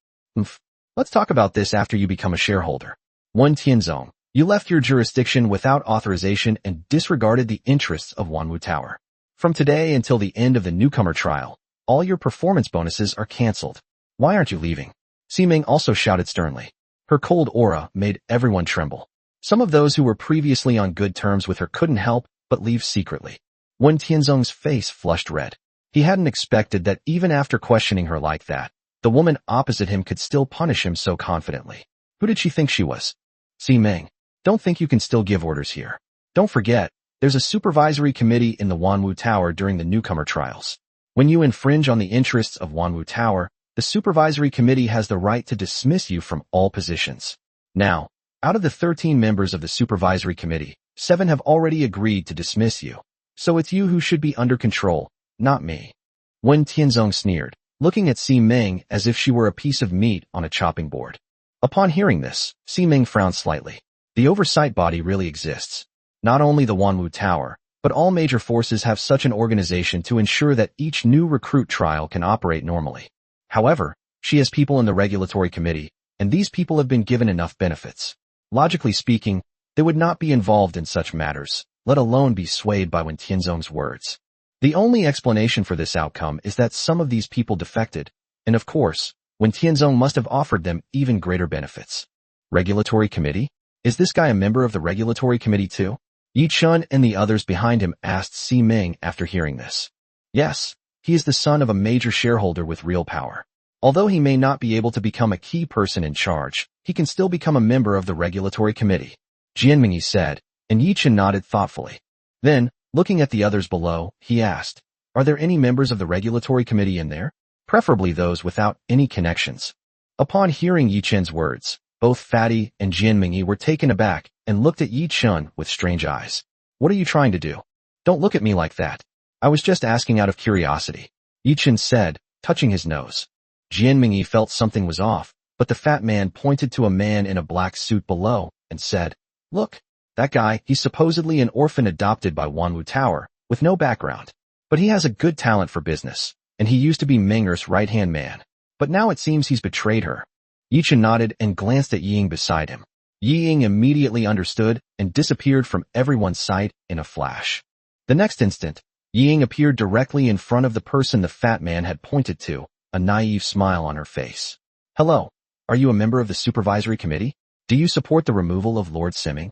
Let's talk about this after you become a shareholder. Wen Tianzong, you left your jurisdiction without authorization and disregarded the interests of Wanwu Tower. From today until the end of the newcomer trial, all your performance bonuses are cancelled. Why aren't you leaving? Ximeng also shouted sternly. Her cold aura made everyone tremble. Some of those who were previously on good terms with her couldn't help but leave secretly. Wen Tianzong's face flushed red. He hadn't expected that even after questioning her like that, the woman opposite him could still punish him so confidently. Who did she think she was? Ximeng, don't think you can still give orders here. Don't forget, there's a supervisory committee in the Wanwu Tower during the newcomer trials. When you infringe on the interests of Wanwu Tower, the supervisory committee has the right to dismiss you from all positions. Now, out of the 13 members of the supervisory committee, 7 have already agreed to dismiss you. So it's you who should be under control, not me. Wen Tianzong sneered, looking at Ximeng as if she were a piece of meat on a chopping board. Upon hearing this, Ximeng frowned slightly. The oversight body really exists. Not only the Wanwu Tower, but all major forces have such an organization to ensure that each new recruit trial can operate normally. However, she has people in the regulatory committee, and these people have been given enough benefits. Logically speaking, they would not be involved in such matters, let alone be swayed by Wen Tianzong's words. The only explanation for this outcome is that some of these people defected, and of course, Wen Tianzong must have offered them even greater benefits. Regulatory committee? Is this guy a member of the regulatory committee too? Yi Chun and the others behind him asked Ximeng after hearing this. Yes, he is the son of a major shareholder with real power. Although he may not be able to become a key person in charge, he can still become a member of the regulatory committee, Jianmingyi said, and Yi Chun nodded thoughtfully. Then, looking at the others below, he asked, are there any members of the regulatory committee in there? Preferably those without any connections. Upon hearing Yi Chun's words, both Fatty and Jianmingyi were taken aback and looked at Yi Chun with strange eyes. What are you trying to do? Don't look at me like that. I was just asking out of curiosity, Yi Chun said, touching his nose. Jianmingyi felt something was off, but the fat man pointed to a man in a black suit below and said, look, that guy, he's supposedly an orphan adopted by Wanwu Tower, with no background. But he has a good talent for business, and he used to be Minger's right-hand man. But now it seems he's betrayed her. Yichen nodded and glanced at Ying beside him. Ying immediately understood and disappeared from everyone's sight in a flash. The next instant, Ying appeared directly in front of the person the fat man had pointed to, a naive smile on her face. Hello, are you a member of the supervisory committee? Do you support the removal of Lord Simming?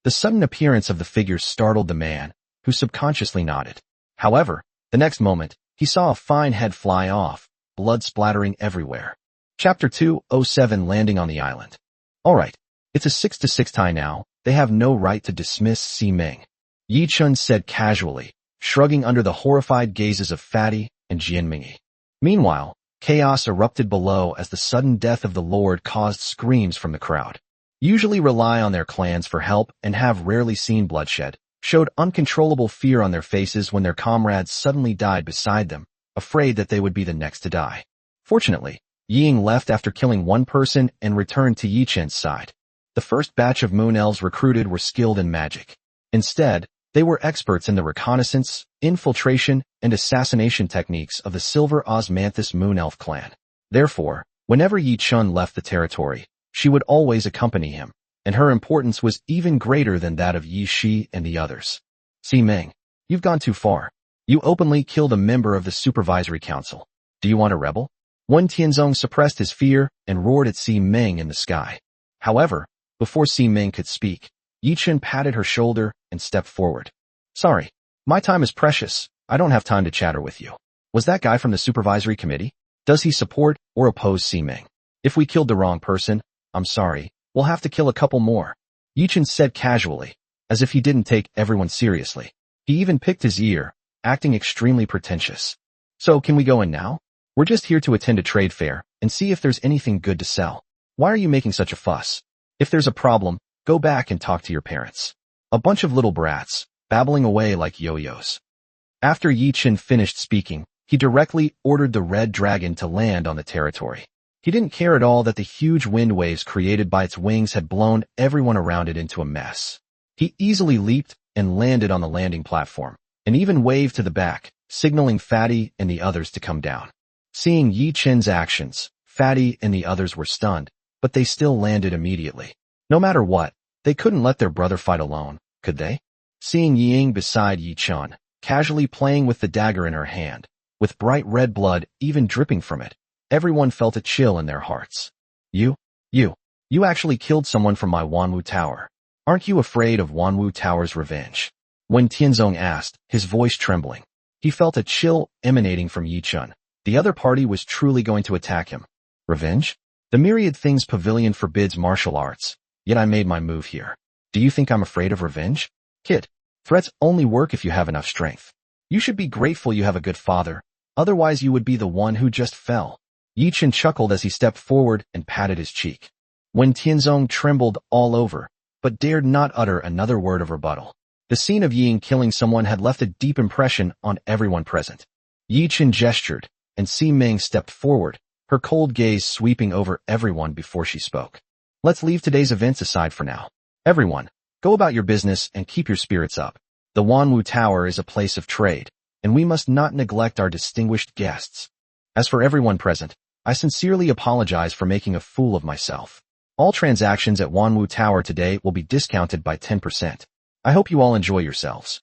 The sudden appearance of the figure startled the man, who subconsciously nodded. However, the next moment, he saw a fine head fly off, blood splattering everywhere. Chapter 207 Landing on the Island. Alright, it's a 6-6 tie now, they have no right to dismiss Si Ming. Yi Chun said casually, shrugging under the horrified gazes of Fatty and Jianmingyi. Meanwhile, chaos erupted below as the sudden death of the Lord caused screams from the crowd. Usually rely on their clans for help and have rarely seen bloodshed, showed uncontrollable fear on their faces when their comrades suddenly died beside them, afraid that they would be the next to die. Fortunately, Ying left after killing one person and returned to Yi Chen's side. The first batch of moon elves recruited were skilled in magic. Instead, they were experts in the reconnaissance, infiltration, and assassination techniques of the Silver Osmanthus Moon Elf clan. Therefore, whenever Yi Chun left the territory, she would always accompany him, and her importance was even greater than that of Yi Shi and the others. Si Ming, you've gone too far. You openly killed a member of the Supervisory Council. Do you want a rebel? Wen Tianzong suppressed his fear and roared at Si Ming in the sky. However, before Si Ming could speak, Yi Chun patted her shoulder and stepped forward. Sorry, my time is precious. I don't have time to chatter with you. Was that guy from the Supervisory Committee? Does he support or oppose Si Ming? If we killed the wrong person, I'm sorry, we'll have to kill a couple more. Yi Chun said casually, as if he didn't take everyone seriously. He even picked his ear, acting extremely pretentious. So can we go in now? We're just here to attend a trade fair and see if there's anything good to sell. Why are you making such a fuss? If there's a problem, go back and talk to your parents. A bunch of little brats, babbling away like yo-yos. After Yi Chun finished speaking, he directly ordered the red dragon to land on the territory. He didn't care at all that the huge wind waves created by its wings had blown everyone around it into a mess. He easily leaped and landed on the landing platform, and even waved to the back, signaling Fatty and the others to come down. Seeing Yi Chun's actions, Fatty and the others were stunned, but they still landed immediately. No matter what, they couldn't let their brother fight alone, could they? Seeing Ying beside Yi Chun, casually playing with the dagger in her hand, with bright red blood even dripping from it, everyone felt a chill in their hearts. You actually killed someone from my Wanwu Tower. Aren't you afraid of Wanwu Tower's revenge? When Tianzong asked, his voice trembling. He felt a chill emanating from Yi Chun. The other party was truly going to attack him. Revenge? The myriad things pavilion forbids martial arts, yet I made my move here. Do you think I'm afraid of revenge? Kid, threats only work if you have enough strength. You should be grateful you have a good father, otherwise you would be the one who just fell. Yi Chun chuckled as he stepped forward and patted his cheek. When Tianzong trembled all over, but dared not utter another word of rebuttal. The scene of Ying killing someone had left a deep impression on everyone present. Yi Chun gestured, and Si Ming stepped forward, her cold gaze sweeping over everyone before she spoke. Let's leave today's events aside for now. Everyone, go about your business and keep your spirits up. The Wanwu Tower is a place of trade, and we must not neglect our distinguished guests. As for everyone present, I sincerely apologize for making a fool of myself. All transactions at Wanwu Tower today will be discounted by 10%. I hope you all enjoy yourselves.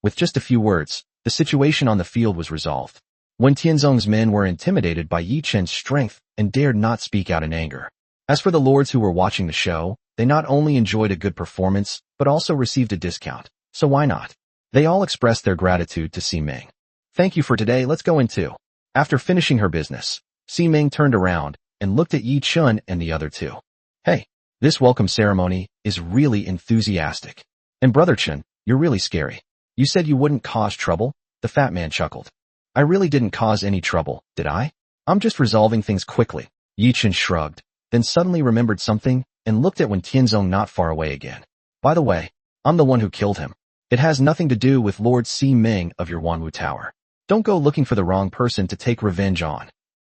With just a few words, the situation on the field was resolved. When Tianzong's men were intimidated by Yi Chen's strength and dared not speak out in anger. As for the lords who were watching the show, they not only enjoyed a good performance, but also received a discount. So why not? They all expressed their gratitude to Si Ming. Thank you for today, let's go in too. After finishing her business, Si Ming turned around and looked at Yi Chun and the other two. Hey, this welcome ceremony is really enthusiastic. And Brother Chun, you're really scary. You said you wouldn't cause trouble? The fat man chuckled. I really didn't cause any trouble, did I? I'm just resolving things quickly. Yi Chun shrugged, then suddenly remembered something and looked at Wen Tianzong not far away again. By the way, I'm the one who killed him. It has nothing to do with Lord Si Ming of your Wanwu Tower. Don't go looking for the wrong person to take revenge on.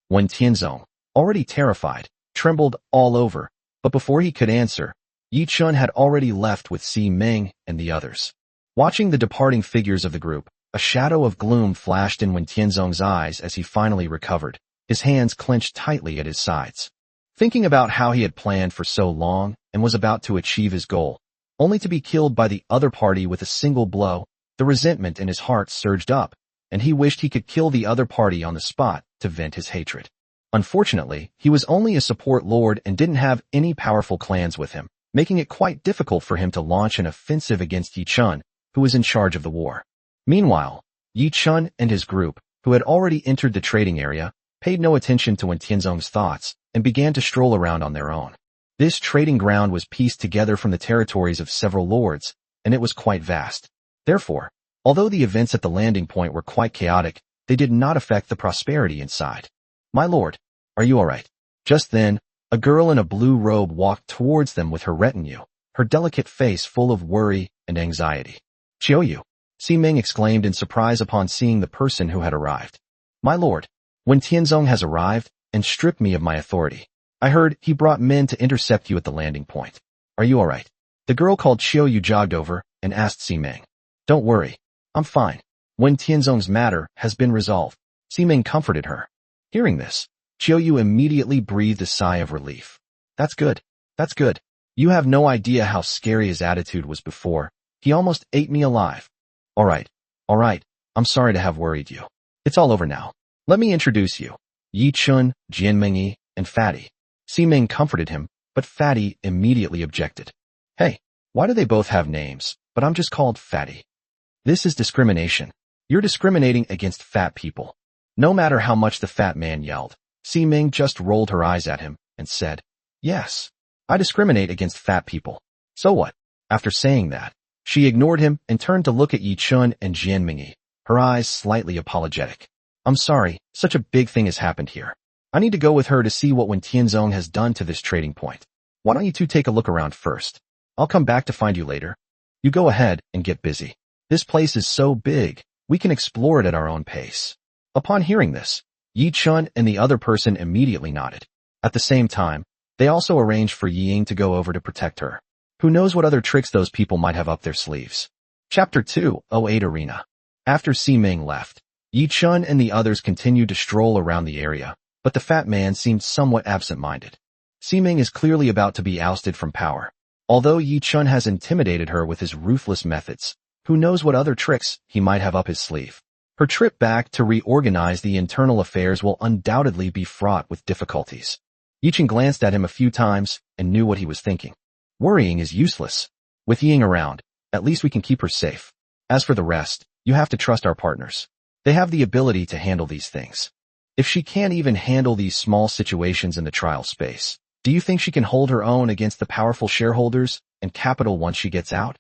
Wen Tianzong, already terrified, trembled all over, but before he could answer, Yi Chun had already left with Si Ming and the others. Watching the departing figures of the group, A shadow of gloom flashed in Wen Tianzong's eyes as he finally recovered, his hands clenched tightly at his sides. Thinking about how he had planned for so long and was about to achieve his goal, only to be killed by the other party with a single blow, the resentment in his heart surged up, and he wished he could kill the other party on the spot to vent his hatred. Unfortunately, he was only a support lord and didn't have any powerful clans with him, making it quite difficult for him to launch an offensive against Yi Chun, who was in charge of the war. Meanwhile, Yi Chun and his group, who had already entered the trading area, paid no attention to Wen Tianzong's thoughts and began to stroll around on their own. This trading ground was pieced together from the territories of several lords, and it was quite vast. Therefore, although the events at the landing point were quite chaotic, they did not affect the prosperity inside. "My lord, are you all right?" Just then, a girl in a blue robe walked towards them with her retinue, her delicate face full of worry and anxiety. "Xiaoyu," Ming exclaimed in surprise upon seeing the person who had arrived. "My lord, Wen Tianzong has arrived and stripped me of my authority. I heard he brought men to intercept you at the landing point. Are you all right?" The girl called Xiaoyu jogged over and asked Ming. "Don't worry, I'm fine. Wen Tianzong's matter has been resolved." Ming comforted her. Hearing this, Xiaoyu immediately breathed a sigh of relief. That's good. That's good. You have no idea how scary his attitude was before. He almost ate me alive." All right. I'm sorry to have worried you. It's all over now. Let me introduce you. Yi Chun, Jianmingyi, and Fatty." Ming comforted him, but Fatty immediately objected. "Hey, why do they both have names, but I'm just called Fatty? This is discrimination. You're discriminating against fat people." No matter how much the fat man yelled, Ming just rolled her eyes at him and said, "Yes, I discriminate against fat people. So what?" After saying that, she ignored him and turned to look at Yi Chun and Jianmingyi, her eyes slightly apologetic. "I'm sorry, such a big thing has happened here. I need to go with her to see what Wen Tianzong has done to this trading point. Why don't you two take a look around first? I'll come back to find you later. You go ahead and get busy. This place is so big, we can explore it at our own pace." Upon hearing this, Yi Chun and the other person immediately nodded. At the same time, they also arranged for Yi Ying to go over to protect her. Who knows what other tricks those people might have up their sleeves. Chapter 208 Arena. After Ming left, Yi Chun and the others continued to stroll around the area, but the fat man seemed somewhat absent-minded. Ming is clearly about to be ousted from power. Although Yi Chun has intimidated her with his ruthless methods, who knows what other tricks he might have up his sleeve. Her trip back to reorganize the internal affairs will undoubtedly be fraught with difficulties. Yi Chun glanced at him a few times and knew what he was thinking. Worrying is useless. With Ying around, at least we can keep her safe. As for the rest, you have to trust our partners. They have the ability to handle these things. If she can't even handle these small situations in the trial space, do you think she can hold her own against the powerful shareholders and capital once she gets out?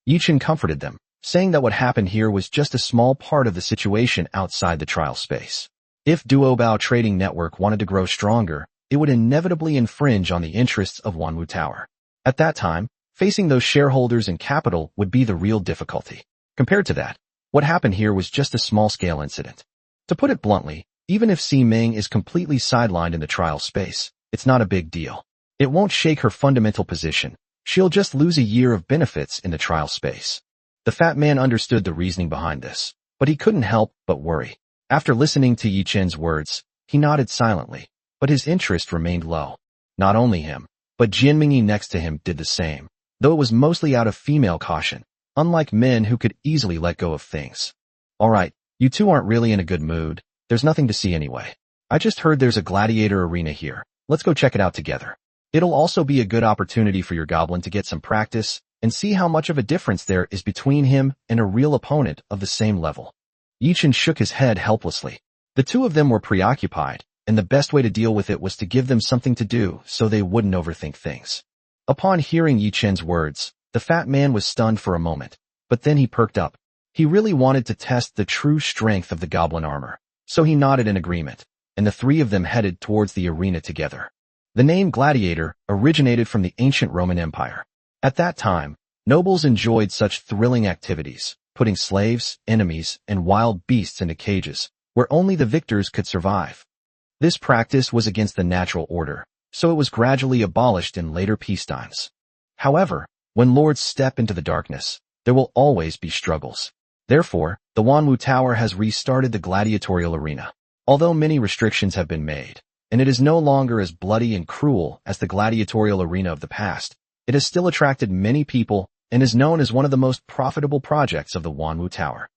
Yi Chun comforted them, saying that what happened here was just a small part of the situation outside the trial space. If Duobao Trading Network wanted to grow stronger, it would inevitably infringe on the interests of Wanwu Tower. At that time, facing those shareholders and capital would be the real difficulty. Compared to that, what happened here was just a small-scale incident. To put it bluntly, even if Ming is completely sidelined in the trial space, it's not a big deal. It won't shake her fundamental position. She'll just lose a year of benefits in the trial space. The fat man understood the reasoning behind this, but he couldn't help but worry. After listening to Yi Chun's words, he nodded silently, but his interest remained low. Not only him, but Jianmingyi next to him did the same, though it was mostly out of female caution, unlike men who could easily let go of things. "All right, you two aren't really in a good mood. There's nothing to see anyway. I just heard there's a gladiator arena here. Let's go check it out together. It'll also be a good opportunity for your goblin to get some practice and see how much of a difference there is between him and a real opponent of the same level." Yi Chun shook his head helplessly. The two of them were preoccupied, and the best way to deal with it was to give them something to do so they wouldn't overthink things. Upon hearing Yi Chun's words, the fat man was stunned for a moment, but then he perked up. He really wanted to test the true strength of the goblin armor, so he nodded in agreement, and the three of them headed towards the arena together. The name gladiator originated from the ancient Roman Empire. At that time, nobles enjoyed such thrilling activities, putting slaves, enemies, and wild beasts into cages, where only the victors could survive. This practice was against the natural order, so it was gradually abolished in later peacetimes. However, when lords step into the darkness, there will always be struggles. Therefore, the Manhwa Tower has restarted the gladiatorial arena. Although many restrictions have been made, and it is no longer as bloody and cruel as the gladiatorial arena of the past, it has still attracted many people and is known as one of the most profitable projects of the Manhwa Tower.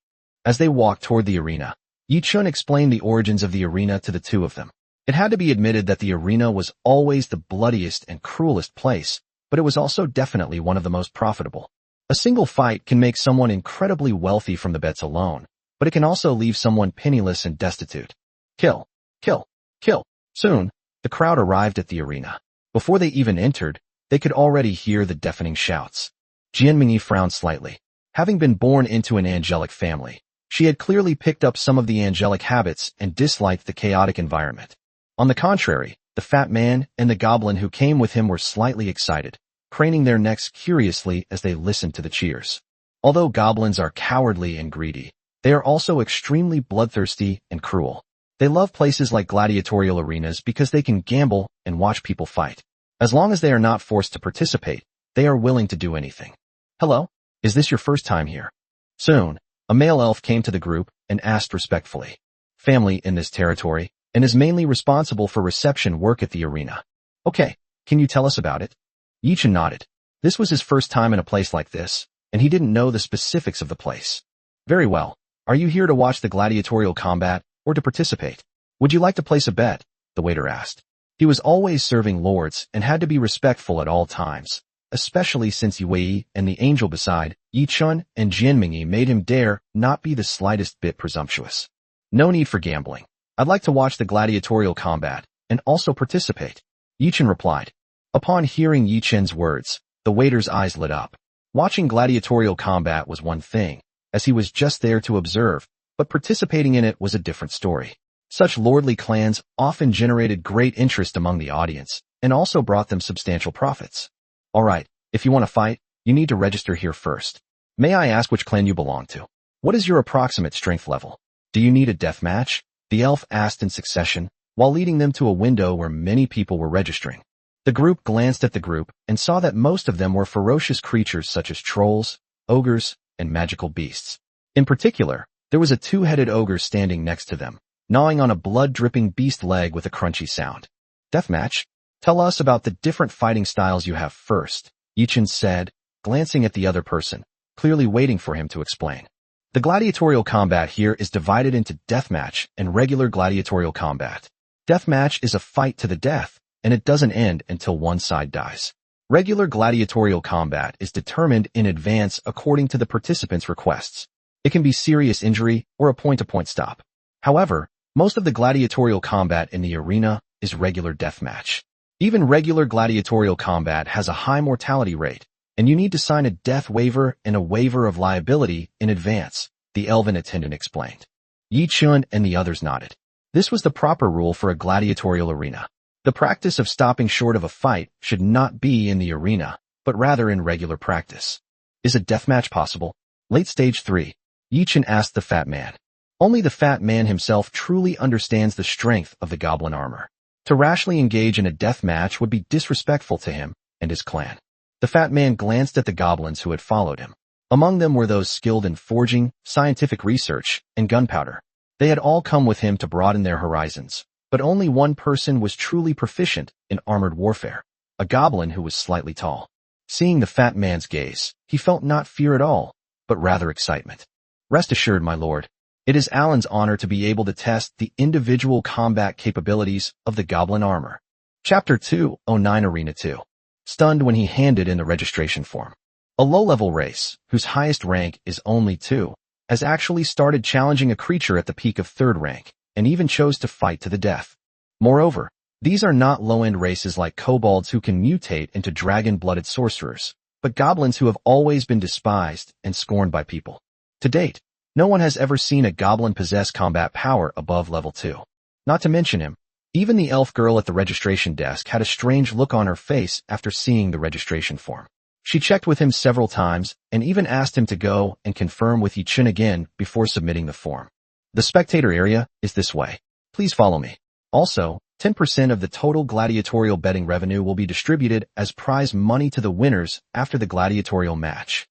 As they walked toward the arena, Yi-chun explained the origins of the arena to the two of them. It had to be admitted that the arena was always the bloodiest and cruelest place, but it was also definitely one of the most profitable. A single fight can make someone incredibly wealthy from the bets alone, but it can also leave someone penniless and destitute. Kill, kill, kill. Soon, the crowd arrived at the arena. Before they even entered, they could already hear the deafening shouts. Jianmingyi frowned slightly. Having been born into an angelic family, she had clearly picked up some of the angelic habits and disliked the chaotic environment. On the contrary, the fat man and the goblin who came with him were slightly excited, craning their necks curiously as they listened to the cheers. Although goblins are cowardly and greedy, they are also extremely bloodthirsty and cruel. They love places like gladiatorial arenas because they can gamble and watch people fight. As long as they are not forced to participate, they are willing to do anything. Hello? Is this your first time here? Soon, a male elf came to the group and asked respectfully. Family in this territory, and is mainly responsible for reception work at the arena. Okay, can you tell us about it? Yi-chun nodded. This was his first time in a place like this, and he didn't know the specifics of the place. Very well. Are you here to watch the gladiatorial combat, or to participate? Would you like to place a bet? The waiter asked. He was always serving lords and had to be respectful at all times, especially since Yue and the angel beside Yi-chun and Jianmingyi made him dare not be the slightest bit presumptuous. No need for gambling. I'd like to watch the gladiatorial combat and also participate, Yi-chun replied. Upon hearing Yi-chun's words, the waiter's eyes lit up. Watching gladiatorial combat was one thing, as he was just there to observe, but participating in it was a different story. Such lordly clans often generated great interest among the audience and also brought them substantial profits. Alright, if you want to fight, you need to register here first. May I ask which clan you belong to? What is your approximate strength level? Do you need a death match? The elf asked in succession, while leading them to a window where many people were registering. The group glanced at the group and saw that most of them were ferocious creatures such as trolls, ogres, and magical beasts. In particular, there was a two-headed ogre standing next to them, gnawing on a blood-dripping beast leg with a crunchy sound. Deathmatch? Tell us about the different fighting styles you have first, Yi-chun said, glancing at the other person, clearly waiting for him to explain. The gladiatorial combat here is divided into deathmatch and regular gladiatorial combat. Deathmatch is a fight to the death, and it doesn't end until one side dies. Regular gladiatorial combat is determined in advance according to the participants' requests. It can be serious injury or a point-to-point stop. However, most of the gladiatorial combat in the arena is regular deathmatch. Even regular gladiatorial combat has a high mortality rate, and you need to sign a death waiver and a waiver of liability in advance, the elven attendant explained. Yi-chun and the others nodded. This was the proper rule for a gladiatorial arena. The practice of stopping short of a fight should not be in the arena, but rather in regular practice. Is a deathmatch possible? Late stage 3. Yi-chun asked the fat man. Only the fat man himself truly understands the strength of the goblin armor. To rashly engage in a death match would be disrespectful to him and his clan. The fat man glanced at the goblins who had followed him. Among them were those skilled in forging, scientific research, and gunpowder. They had all come with him to broaden their horizons, but only one person was truly proficient in armored warfare, a goblin who was slightly tall. Seeing the fat man's gaze, he felt not fear at all, but rather excitement. Rest assured, my lord, it is Alan's honor to be able to test the individual combat capabilities of the goblin armor. Chapter 209 Arena 2. Stunned when he handed in the registration form. A low-level race, whose highest rank is only 2, has actually started challenging a creature at the peak of 3rd rank, and even chose to fight to the death. Moreover, these are not low-end races like kobolds who can mutate into dragon-blooded sorcerers, but goblins who have always been despised and scorned by people. To date, no one has ever seen a goblin possess combat power above level 2. Not to mention him, even the elf girl at the registration desk had a strange look on her face after seeing the registration form. She checked with him several times and even asked him to go and confirm with Yi-chun again before submitting the form. The spectator area is this way. Please follow me. Also, 10% of the total gladiatorial betting revenue will be distributed as prize money to the winners after the gladiatorial match.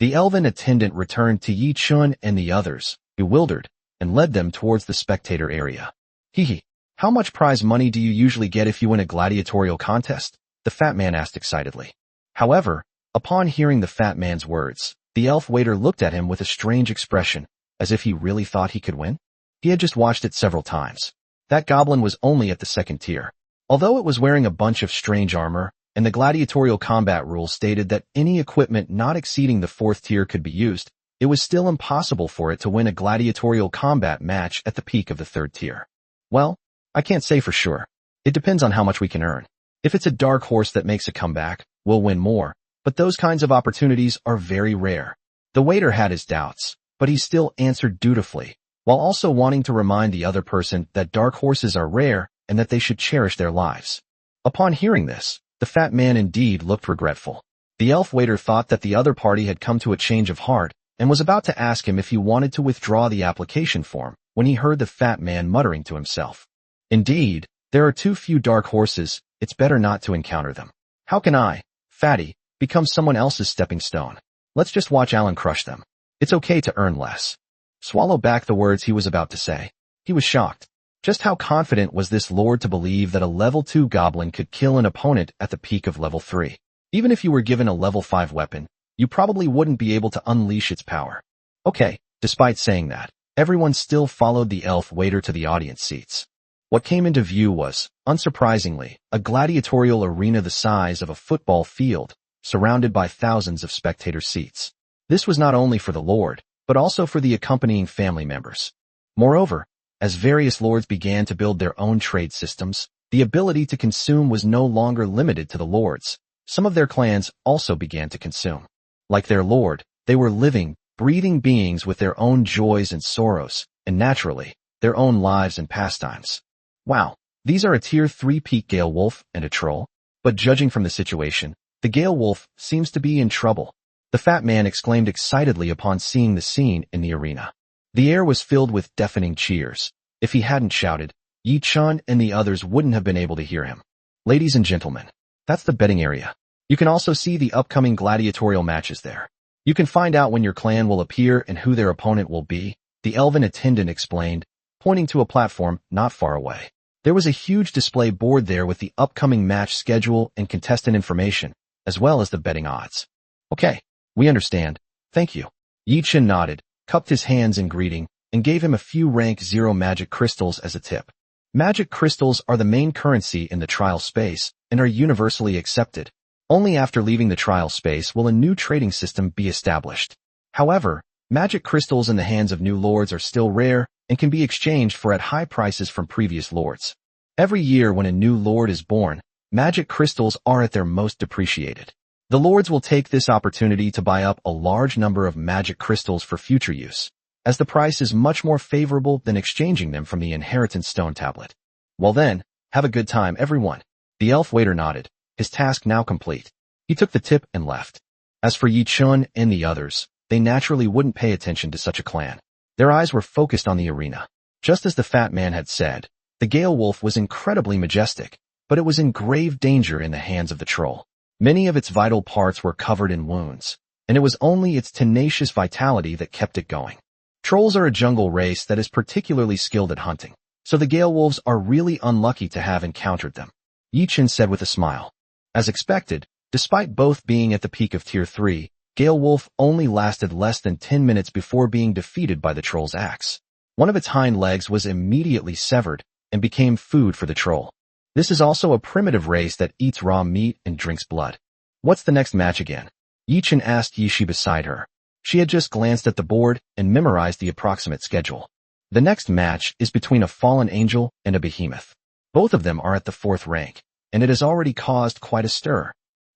The elven attendant returned to Yi Chun and the others, bewildered, and led them towards the spectator area. Hee. How much prize money do you usually get if you win a gladiatorial contest? The fat man asked excitedly. However, upon hearing the fat man's words, the elf waiter looked at him with a strange expression, as if he really thought he could win. He had just watched it several times. That goblin was only at the second tier. Although it was wearing a bunch of strange armor, and the gladiatorial combat rules stated that any equipment not exceeding the fourth tier could be used, it was still impossible for it to win a gladiatorial combat match at the peak of the third tier. Well, I can't say for sure. It depends on how much we can earn. If it's a dark horse that makes a comeback, we'll win more, but those kinds of opportunities are very rare. The waiter had his doubts, but he still answered dutifully, while also wanting to remind the other person that dark horses are rare and that they should cherish their lives. Upon hearing this, the fat man indeed looked regretful. The elf waiter thought that the other party had come to a change of heart and was about to ask him if he wanted to withdraw the application form when he heard the fat man muttering to himself. Indeed, there are too few dark horses, it's better not to encounter them. How can I, fatty, become someone else's stepping stone? Let's just watch Alan crush them. It's okay to earn less. Swallow back the words he was about to say. He was shocked. Just how confident was this lord to believe that a level 2 goblin could kill an opponent at the peak of level 3? Even if you were given a level 5 weapon, you probably wouldn't be able to unleash its power. Okay, despite saying that, everyone still followed the elf waiter to the audience seats. What came into view was, unsurprisingly, a gladiatorial arena the size of a football field, surrounded by thousands of spectator seats. This was not only for the lord, but also for the accompanying family members. Moreover, as various lords began to build their own trade systems, the ability to consume was no longer limited to the lords. Some of their clans also began to consume. Like their lord, they were living, breathing beings with their own joys and sorrows, and naturally, their own lives and pastimes. Wow, these are a tier 3 peak Gale Wolf and a troll, but judging from the situation, the Gale Wolf seems to be in trouble. The fat man exclaimed excitedly upon seeing the scene in the arena. The air was filled with deafening cheers. If he hadn't shouted, Yi Chun and the others wouldn't have been able to hear him. Ladies and gentlemen, that's the betting area. You can also see the upcoming gladiatorial matches there. You can find out when your clan will appear and who their opponent will be, the elven attendant explained, pointing to a platform not far away. There was a huge display board there with the upcoming match schedule and contestant information, as well as the betting odds. Okay, we understand. Thank you. Yi Chun nodded, cupped his hands in greeting, and gave him a few rank 0 magic crystals as a tip. Magic crystals are the main currency in the trial space and are universally accepted. Only after leaving the trial space will a new trading system be established. However, magic crystals in the hands of new lords are still rare and can be exchanged for at high prices from previous lords. Every year when a new lord is born, magic crystals are at their most depreciated. The lords will take this opportunity to buy up a large number of magic crystals for future use, as the price is much more favorable than exchanging them from the inheritance stone tablet. Well then, have a good time everyone. The elf waiter nodded, his task now complete. He took the tip and left. As for Yi Chun and the others, they naturally wouldn't pay attention to such a clan. Their eyes were focused on the arena. Just as the fat man had said, the Gale Wolf was incredibly majestic, but it was in grave danger in the hands of the troll. Many of its vital parts were covered in wounds, and it was only its tenacious vitality that kept it going. Trolls are a jungle race that is particularly skilled at hunting, so the Gale Wolves are really unlucky to have encountered them. Yi Chun said with a smile. As expected, despite both being at the peak of Tier 3, Gale Wolf only lasted less than 10 minutes before being defeated by the troll's axe. One of its hind legs was immediately severed and became food for the troll. This is also a primitive race that eats raw meat and drinks blood. What's the next match again? Yi Chun asked Yishi beside her. She had just glanced at the board and memorized the approximate schedule. The next match is between a fallen angel and a behemoth. Both of them are at the 4th rank, and it has already caused quite a stir.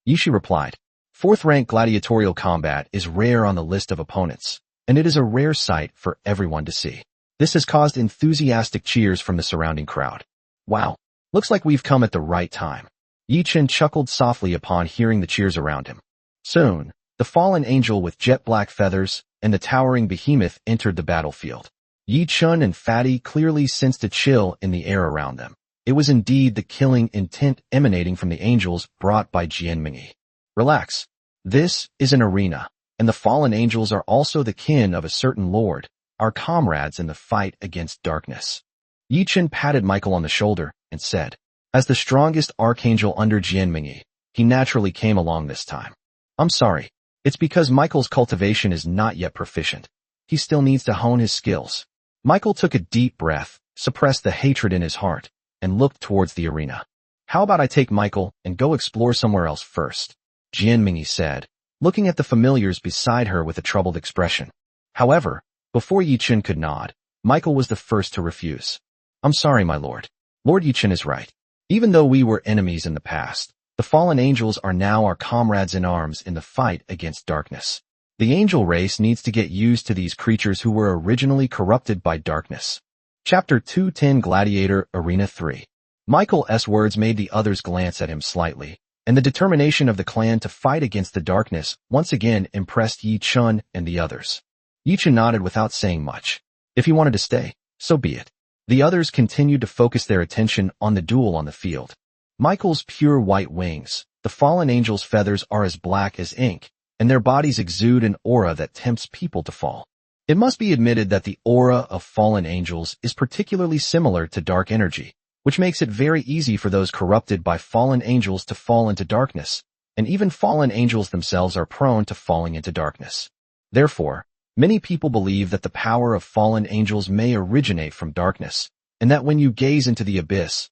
Yishi replied, 4th rank gladiatorial combat is rare on the list of opponents, and it is a rare sight for everyone to see. This has caused enthusiastic cheers from the surrounding crowd. Wow, looks like we've come at the right time. Yi Chun chuckled softly upon hearing the cheers around him. Soon, the fallen angel with jet black feathers and the towering behemoth entered the battlefield. Yi Chun and Fatty clearly sensed a chill in the air around them. It was indeed the killing intent emanating from the angels brought by Jian Mingyi. Relax. This is an arena. and the fallen angels are also the kin of a certain lord, our comrades in the fight against darkness. Yi-Chen patted Michael on the shoulder and said, as the strongest archangel under Jianmingyi, he naturally came along this time. I'm sorry. It's because Michael's cultivation is not yet proficient. He still needs to hone his skills. Michael took a deep breath, suppressed the hatred in his heart, and looked towards the arena. How about I take Michael and go explore somewhere else first? Jianmingyi said, looking at the familiars beside her with a troubled expression. However, before Yi-Chen could nod, Michael was the first to refuse. I'm sorry, my lord. Lord Yi-Chen is right. Even though we were enemies in the past, the fallen angels are now our comrades in arms in the fight against darkness. The angel race needs to get used to these creatures who were originally corrupted by darkness. Chapter 210 Gladiator Arena 3. Michael's words made the others glance at him slightly, and the determination of the clan to fight against the darkness once again impressed Yi-Chen and the others. Yi-Chen nodded without saying much. If he wanted to stay, so be it. The others continued to focus their attention on the duel on the field. Michael's pure white wings, the fallen angel's feathers are as black as ink, and their bodies exude an aura that tempts people to fall. It must be admitted that the aura of fallen angels is particularly similar to dark energy, which makes it very easy for those corrupted by fallen angels to fall into darkness, and even fallen angels themselves are prone to falling into darkness. Therefore, many people believe that the power of fallen angels may originate from darkness, and that when you gaze into the abyss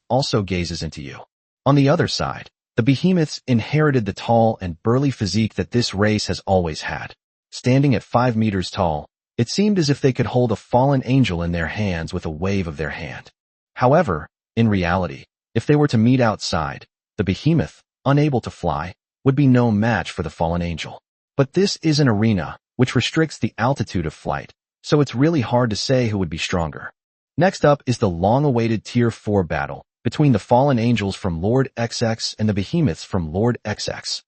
also gazes into you. On the other side, the behemoths inherited the tall and burly physique that this race has always had. Standing at 5 meters tall, it seemed as if they could hold a fallen angel in their hands with a wave of their hand. However, in reality, if they were to meet outside, the behemoth, unable to fly, would be no match for the fallen angel. But this is an arena, which restricts the altitude of flight, so it's really hard to say who would be stronger. Next up is the long-awaited Tier 4 battle between the fallen angels from Lord XX and the behemoths from Lord XX.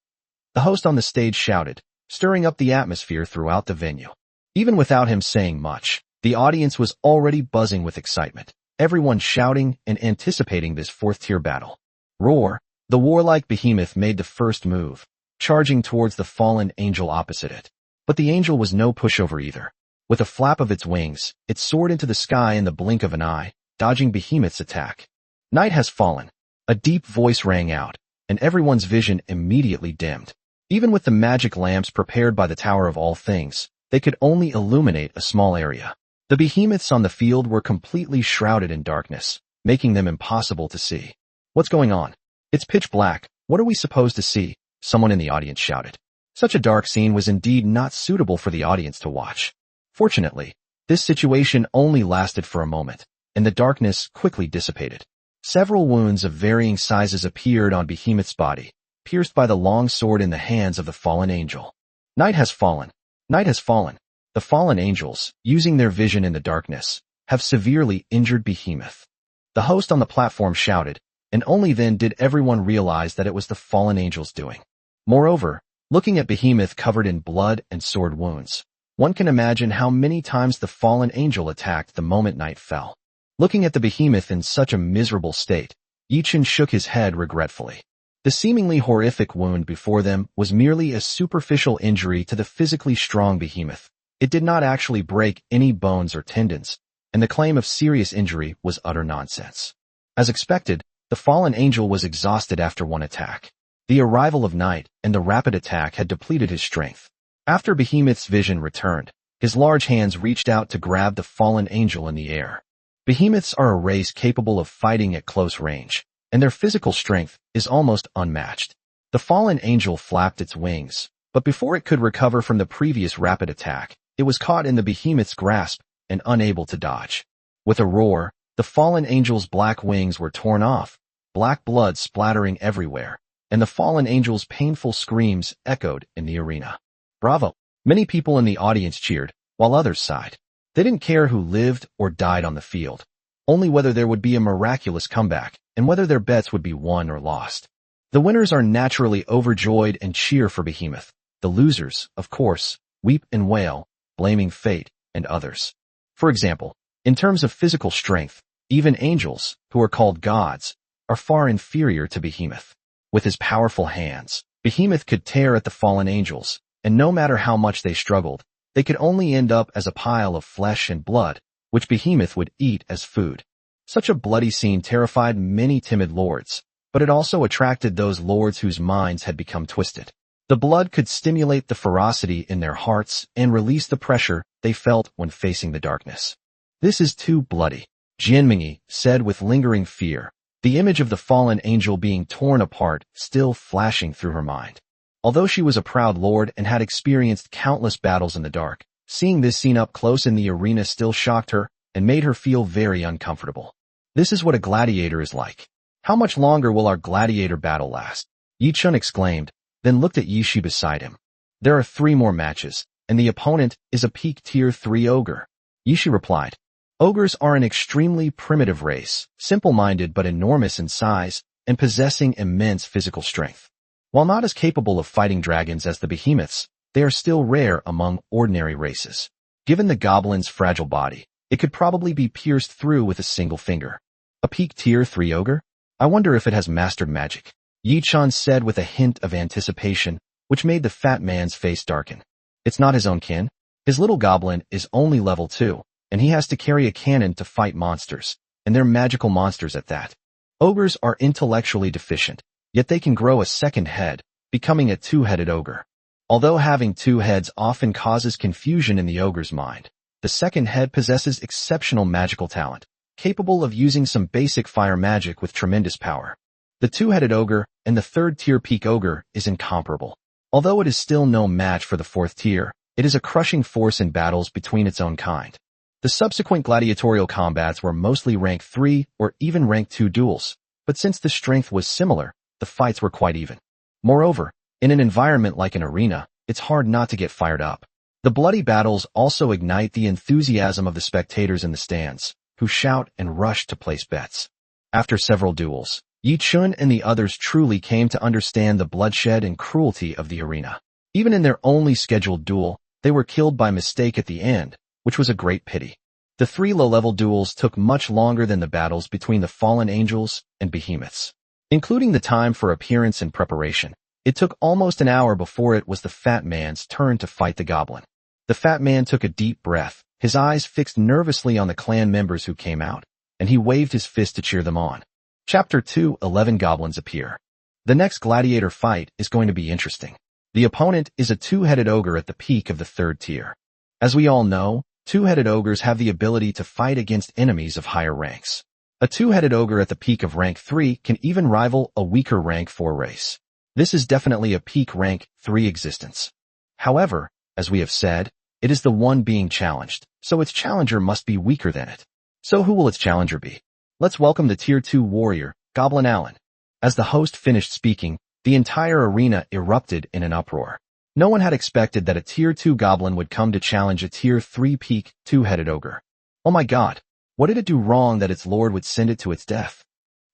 The host on the stage shouted, stirring up the atmosphere throughout the venue. Even without him saying much, the audience was already buzzing with excitement, everyone shouting and anticipating this 4th-tier battle. Roar! The warlike behemoth made the first move, charging towards the fallen angel opposite it. But the angel was no pushover either. With a flap of its wings, it soared into the sky in the blink of an eye, dodging behemoth's attack. Night has fallen. A deep voice rang out, and everyone's vision immediately dimmed. Even with the magic lamps prepared by the Tower of All Things, they could only illuminate a small area. The behemoths on the field were completely shrouded in darkness, making them impossible to see. What's going on? It's pitch black. What are we supposed to see? Someone in the audience shouted. Such a dark scene was indeed not suitable for the audience to watch. Fortunately, this situation only lasted for a moment, and the darkness quickly dissipated. Several wounds of varying sizes appeared on Behemoth's body, pierced by the long sword in the hands of the fallen angel. Night has fallen. Night has fallen. The fallen angels, using their vision in the darkness, have severely injured Behemoth. The host on the platform shouted, and only then did everyone realize that it was the fallen angel's doing. Moreover, looking at Behemoth covered in blood and sword wounds, one can imagine how many times the fallen angel attacked the moment night fell. Looking at the behemoth in such a miserable state, Yi-Chen shook his head regretfully. The seemingly horrific wound before them was merely a superficial injury to the physically strong behemoth. It did not actually break any bones or tendons, and the claim of serious injury was utter nonsense. As expected, the fallen angel was exhausted after one attack. The arrival of night and the rapid attack had depleted his strength. After Behemoth's vision returned, his large hands reached out to grab the fallen angel in the air. Behemoths are a race capable of fighting at close range, and their physical strength is almost unmatched. The fallen angel flapped its wings, but before it could recover from the previous rapid attack, it was caught in the behemoth's grasp and unable to dodge. With a roar, the fallen angel's black wings were torn off, black blood splattering everywhere, and the fallen angel's painful screams echoed in the arena. Bravo! Many people in the audience cheered, while others sighed. They didn't care who lived or died on the field, only whether there would be a miraculous comeback and whether their bets would be won or lost. The winners are naturally overjoyed and cheer for Behemoth. The losers, of course, weep and wail, blaming fate and others. For example, in terms of physical strength, even angels, who are called gods, are far inferior to Behemoth. With his powerful hands, Behemoth could tear at the fallen angels, and no matter how much they struggled, they could only end up as a pile of flesh and blood, which Behemoth would eat as food. Such a bloody scene terrified many timid lords, but it also attracted those lords whose minds had become twisted. The blood could stimulate the ferocity in their hearts and release the pressure they felt when facing the darkness. This is too bloody, Jianmingyi said with lingering fear, the image of the fallen angel being torn apart still flashing through her mind. Although she was a proud lord and had experienced countless battles in the dark, seeing this scene up close in the arena still shocked her and made her feel very uncomfortable. This is what a gladiator is like. How much longer will our gladiator battle last? Yichun exclaimed, then looked at Yishi beside him. There are 3 more matches, and the opponent is a peak tier 3 ogre. Yishi replied. Ogres are an extremely primitive race, simple-minded but enormous in size, and possessing immense physical strength. While not as capable of fighting dragons as the behemoths, they are still rare among ordinary races. Given the goblin's fragile body, it could probably be pierced through with a single finger. A peak tier 3 ogre? I wonder if it has mastered magic. Yichun said with a hint of anticipation, which made the fat man's face darken. It's not his own kin. His little goblin is only level 2, and he has to carry a cannon to fight monsters, and they're magical monsters at that. Ogres are intellectually deficient, yet they can grow a second head, becoming a 2-headed ogre. Although having 2 heads often causes confusion in the ogre's mind, the second head possesses exceptional magical talent, capable of using some basic fire magic with tremendous power. The 2-headed ogre and the 3rd-tier peak ogre is incomparable. Although it is still no match for the 4th tier, it is a crushing force in battles between its own kind. The subsequent gladiatorial combats were mostly rank 3 or even rank 2 duels, but since the strength was similar, the fights were quite even. Moreover, in an environment like an arena, it's hard not to get fired up. The bloody battles also ignite the enthusiasm of the spectators in the stands, who shout and rush to place bets. After several duels, Yichun and the others truly came to understand the bloodshed and cruelty of the arena. Even in their only scheduled duel, they were killed by mistake at the end, which was a great pity. The 3 low-level duels took much longer than the battles between the fallen angels and behemoths. Including the time for appearance and preparation, it took almost an hour before it was the fat man's turn to fight the goblin. The fat man took a deep breath, his eyes fixed nervously on the clan members who came out, and he waved his fist to cheer them on. Chapter 2, 11 Goblins Appear. The next gladiator fight is going to be interesting. The opponent is a 2-headed ogre at the peak of the 3rd tier. As we all know, 2-headed ogres have the ability to fight against enemies of higher ranks. A 2-headed ogre at the peak of rank 3 can even rival a weaker rank 4 race. This is definitely a peak rank 3 existence. However, as we have said, it is the one being challenged, so its challenger must be weaker than it. So who will its challenger be? Let's welcome the Tier 2 warrior, Goblin Allen. As the host finished speaking, the entire arena erupted in an uproar. No one had expected that a Tier 2 goblin would come to challenge a Tier 3 peak 2-headed ogre. Oh my god, what did it do wrong that its lord would send it to its death?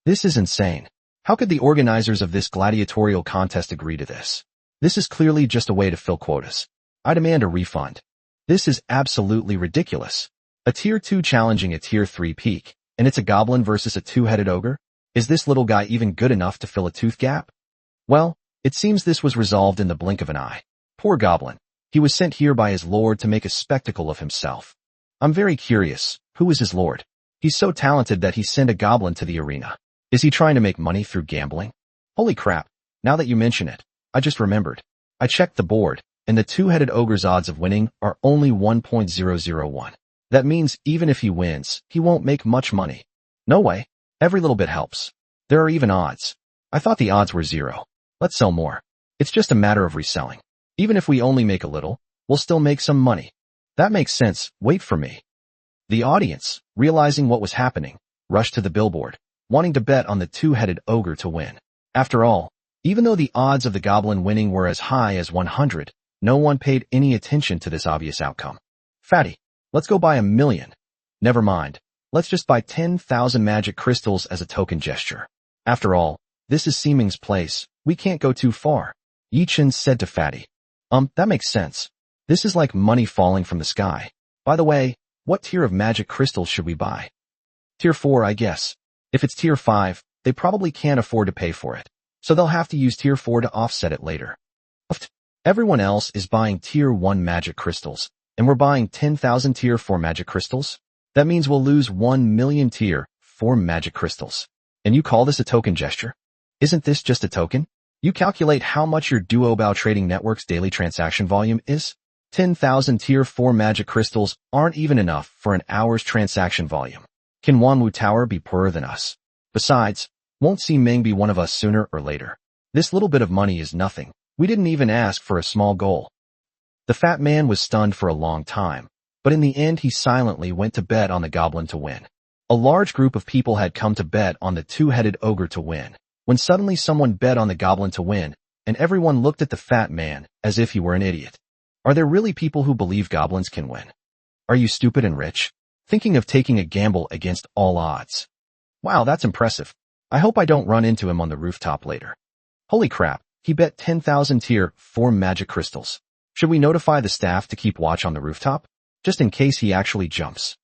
This is insane. How could the organizers of this gladiatorial contest agree to this? This is clearly just a way to fill quotas. I demand a refund. This is absolutely ridiculous. A Tier 2 challenging a Tier 3 peak, and it's a goblin versus a 2-headed ogre? Is this little guy even good enough to fill a tooth gap? Well, it seems this was resolved in the blink of an eye. Poor goblin. He was sent here by his lord to make a spectacle of himself. I'm very curious, who is his lord? He's so talented that he sent a goblin to the arena. Is he trying to make money through gambling? Holy crap, now that you mention it, I just remembered. I checked the board, and the 2-headed ogre's odds of winning are only 1.001. That means even if he wins, he won't make much money. No way. Every little bit helps. There are even odds. I thought the odds were 0. Let's sell more. It's just a matter of reselling. Even if we only make a little, we'll still make some money. That makes sense. Wait for me. The audience, realizing what was happening, rushed to the billboard, wanting to bet on the 2-headed ogre to win. After all, even though the odds of the goblin winning were as high as 100, no one paid any attention to this obvious outcome. Fatty, let's go buy 1,000,000. Never mind. Let's just buy 10,000 magic crystals as a token gesture. After all, this is Seeming's place. We can't go too far. Yichun said to Fatty. That makes sense. This is like money falling from the sky. By the way, what tier of magic crystals should we buy? Tier 4, I guess. If it's Tier 5, they probably can't afford to pay for it, so they'll have to use Tier 4 to offset it later. Everyone else is buying tier 1 magic crystals, and we're buying 10,000 tier 4 magic crystals? That means we'll lose 1 million tier 4 magic crystals. And you call this a token gesture? Isn't this just a token? You calculate how much your Duobao trading network's daily transaction volume is? 10,000 tier 4 magic crystals aren't even enough for an hour's transaction volume. Can Wanwu Tower be poorer than us? Besides, won't Si Ming be one of us sooner or later? This little bit of money is nothing. We didn't even ask for a small goal. The fat man was stunned for a long time, but in the end he silently went to bet on the goblin to win. A large group of people had come to bet on the two-headed ogre to win, when suddenly someone bet on the goblin to win, and everyone looked at the fat man as if he were an idiot. Are there really people who believe goblins can win? Are you stupid and rich? Thinking of taking a gamble against all odds? Wow, that's impressive. I hope I don't run into him on the rooftop later. Holy crap, he bet 10,000 tier 4 magic crystals. Should we notify the staff to keep watch on the rooftop? Just in case he actually jumps.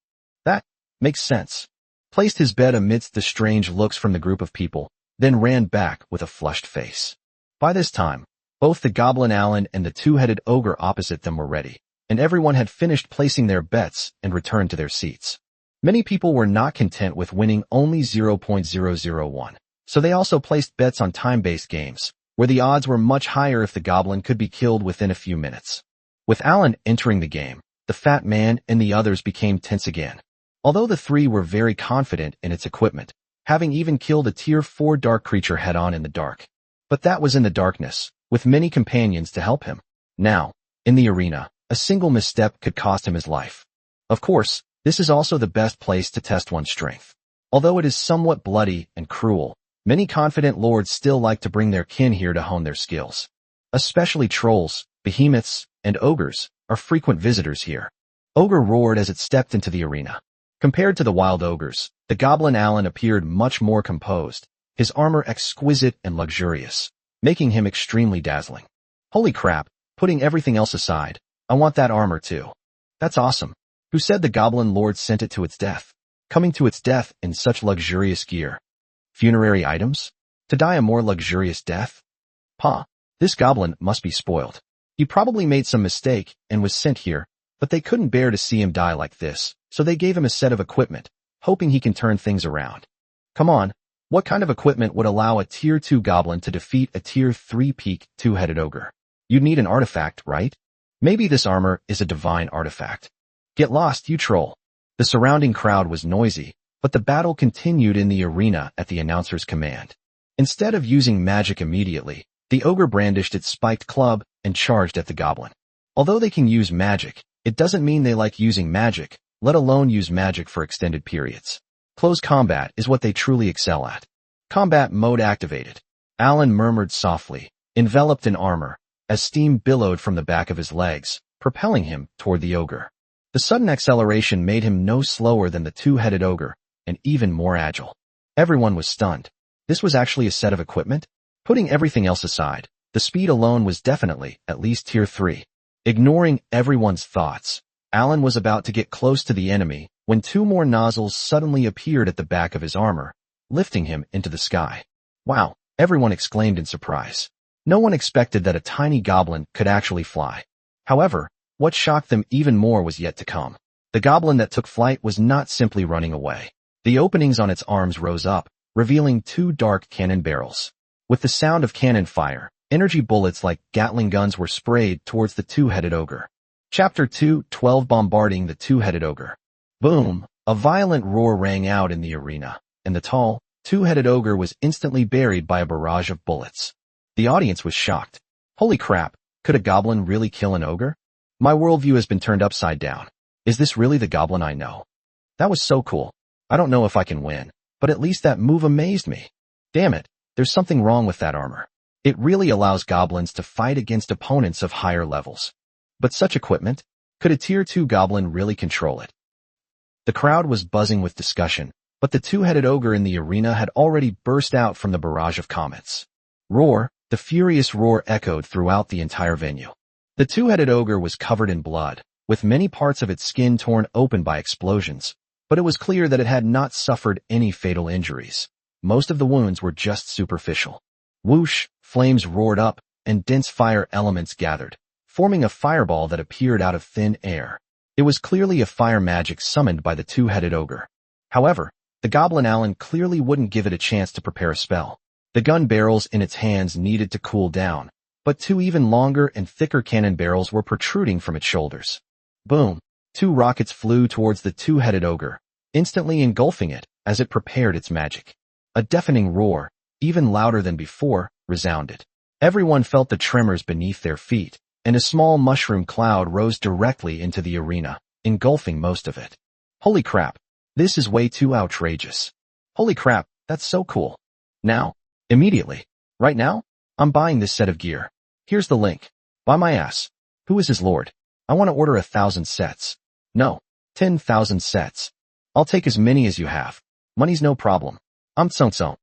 That makes sense. Placed his bet amidst the strange looks from the group of people, then ran back with a flushed face. By this time, both the goblin Alan and the two-headed ogre opposite them were ready, and everyone had finished placing their bets and returned to their seats. Many people were not content with winning only 0.001, so they also placed bets on time-based games, where the odds were much higher if the goblin could be killed within a few minutes. With Alan entering the game, the fat man and the others became tense again. Although the three were very confident in its equipment, having even killed a tier 4 dark creature head-on in the dark. But that was in the darkness, with many companions to help him. Now, in the arena, a single misstep could cost him his life. Of course, this is also the best place to test one's strength. Although it is somewhat bloody and cruel, many confident lords still like to bring their kin here to hone their skills. Especially trolls, behemoths, and ogres are frequent visitors here. Ogre roared as it stepped into the arena. Compared to the wild ogres, the goblin Alan appeared much more composed, his armor exquisite and luxurious, making him extremely dazzling. Holy crap, putting everything else aside, I want that armor too. That's awesome. Who said the goblin lord sent it to its death? Coming to its death in such luxurious gear. Funerary items? To die a more luxurious death? This goblin must be spoiled. He probably made some mistake and was sent here, but they couldn't bear to see him die like this, so they gave him a set of equipment, hoping he can turn things around. Come on, what kind of equipment would allow a tier 2 goblin to defeat a tier 3 peak two-headed ogre? You'd need an artifact, right? Maybe this armor is a divine artifact. Get lost, you troll. The surrounding crowd was noisy, but the battle continued in the arena at the announcer's command. Instead of using magic immediately, the ogre brandished its spiked club and charged at the goblin. Although they can use magic, it doesn't mean they like using magic, let alone use magic for extended periods. Close combat is what they truly excel at. Combat mode activated. Alan murmured softly, enveloped in armor, as steam billowed from the back of his legs, propelling him toward the ogre. The sudden acceleration made him no slower than the two-headed ogre, and even more agile. Everyone was stunned. This was actually a set of equipment? Putting everything else aside, the speed alone was definitely at least tier 3. Ignoring everyone's thoughts, Alan was about to get close to the enemy when two more nozzles suddenly appeared at the back of his armor, lifting him into the sky. Wow, everyone exclaimed in surprise. No one expected that a tiny goblin could actually fly. However, what shocked them even more was yet to come. The goblin that took flight was not simply running away. The openings on its arms rose up, revealing 2 dark cannon barrels. With the sound of cannon fire, energy bullets like Gatling guns were sprayed towards the two-headed ogre. Chapter 2:12 Bombarding the Two-Headed Ogre. Boom! A violent roar rang out in the arena, and the tall, two-headed ogre was instantly buried by a barrage of bullets. The audience was shocked. Holy crap, could a goblin really kill an ogre? My worldview has been turned upside down. Is this really the goblin I know? That was so cool. I don't know if I can win, but at least that move amazed me. Damn it, there's something wrong with that armor. It really allows goblins to fight against opponents of higher levels. But such equipment? Could a tier 2 goblin really control it? The crowd was buzzing with discussion, but the two-headed ogre in the arena had already burst out from the barrage of comments. Roar, the furious roar echoed throughout the entire venue. The two-headed ogre was covered in blood, with many parts of its skin torn open by explosions, but it was clear that it had not suffered any fatal injuries. Most of the wounds were just superficial. Whoosh, flames roared up, and dense fire elements gathered, forming a fireball that appeared out of thin air. It was clearly a fire magic summoned by the two-headed ogre. However, the Goblin Allen clearly wouldn't give it a chance to prepare a spell. The gun barrels in its hands needed to cool down, but two even longer and thicker cannon barrels were protruding from its shoulders. Boom! Two rockets flew towards the two-headed ogre, instantly engulfing it as it prepared its magic. A deafening roar, even louder than before, resounded. Everyone felt the tremors beneath their feet, and a small mushroom cloud rose directly into the arena, engulfing most of it. Holy crap! This is way too outrageous. Holy crap, that's so cool. Now, immediately, right now, I'm buying this set of gear. Here's the link. Buy my ass. Who is his lord? I want to order 1,000 sets. No, 10,000 sets. I'll take as many as you have. Money's no problem. I'm tsung.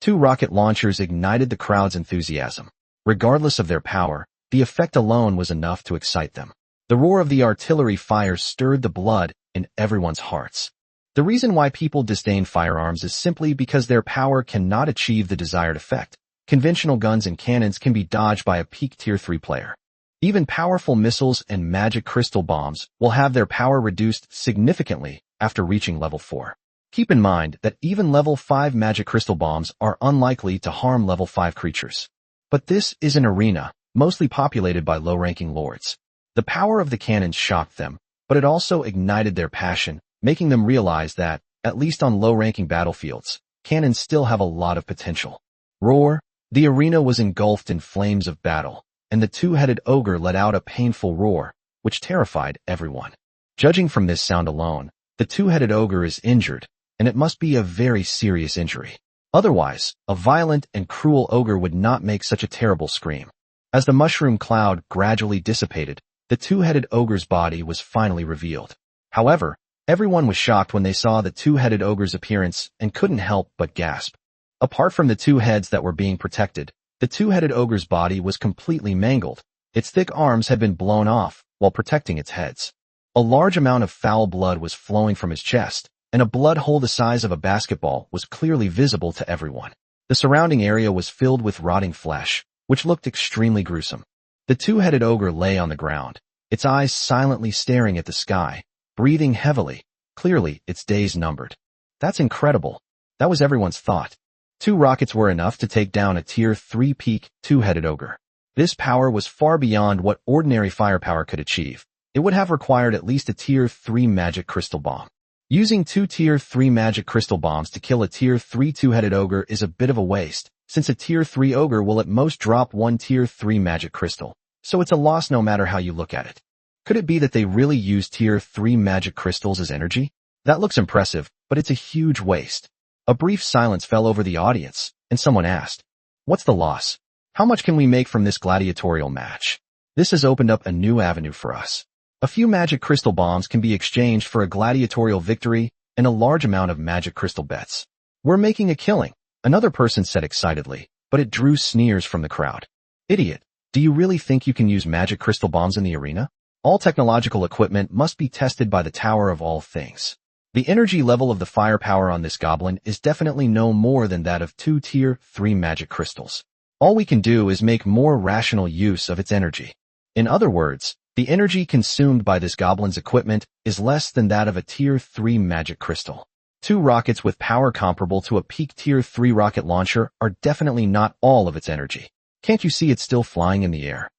Two rocket launchers ignited the crowd's enthusiasm. Regardless of their power, the effect alone was enough to excite them. The roar of the artillery fire stirred the blood in everyone's hearts. The reason why people disdain firearms is simply because their power cannot achieve the desired effect. Conventional guns and cannons can be dodged by a peak Tier 3 player. Even powerful missiles and magic crystal bombs will have their power reduced significantly after reaching level 4. Keep in mind that even level 5 magic crystal bombs are unlikely to harm level 5 creatures. But this is an arena, mostly populated by low-ranking lords. The power of the cannons shocked them, but it also ignited their passion, making them realize that, at least on low-ranking battlefields, cannons still have a lot of potential. Roar! The arena was engulfed in flames of battle, and the two-headed ogre let out a painful roar, which terrified everyone. Judging from this sound alone, the two-headed ogre is injured, and it must be a very serious injury. Otherwise, a violent and cruel ogre would not make such a terrible scream. As the mushroom cloud gradually dissipated, the two-headed ogre's body was finally revealed. However, everyone was shocked when they saw the two-headed ogre's appearance and couldn't help but gasp. Apart from the two heads that were being protected, the two-headed ogre's body was completely mangled. Its thick arms had been blown off while protecting its heads. A large amount of foul blood was flowing from his chest, and a blood hole the size of a basketball was clearly visible to everyone. The surrounding area was filled with rotting flesh, which looked extremely gruesome. The two-headed ogre lay on the ground, its eyes silently staring at the sky, breathing heavily. Clearly, its days numbered. That's incredible. That was everyone's thought. 2 rockets were enough to take down a Tier 3 peak two-headed ogre. This power was far beyond what ordinary firepower could achieve. It would have required at least a Tier 3 magic crystal bomb. Using 2 Tier 3 magic crystal bombs to kill a Tier 3 two-headed ogre is a bit of a waste, since a Tier 3 ogre will at most drop 1 Tier 3 magic crystal, so it's a loss no matter how you look at it. Could it be that they really use Tier 3 magic crystals as energy? That looks impressive, but it's a huge waste. A brief silence fell over the audience, and someone asked, "What's the loss? How much can we make from this gladiatorial match?" This has opened up a new avenue for us. A few magic crystal bombs can be exchanged for a gladiatorial victory and a large amount of magic crystal bets. "We're making a killing," another person said excitedly, but it drew sneers from the crowd. "Idiot, do you really think you can use magic crystal bombs in the arena? All technological equipment must be tested by the Tower of All Things. The energy level of the firepower on this goblin is definitely no more than that of 2 Tier 3 magic crystals. All we can do is make more rational use of its energy. In other words, the energy consumed by this goblin's equipment is less than that of a Tier 3 magic crystal. 2 rockets with power comparable to a peak Tier 3 rocket launcher are definitely not all of its energy. Can't you see it's still flying in the air?"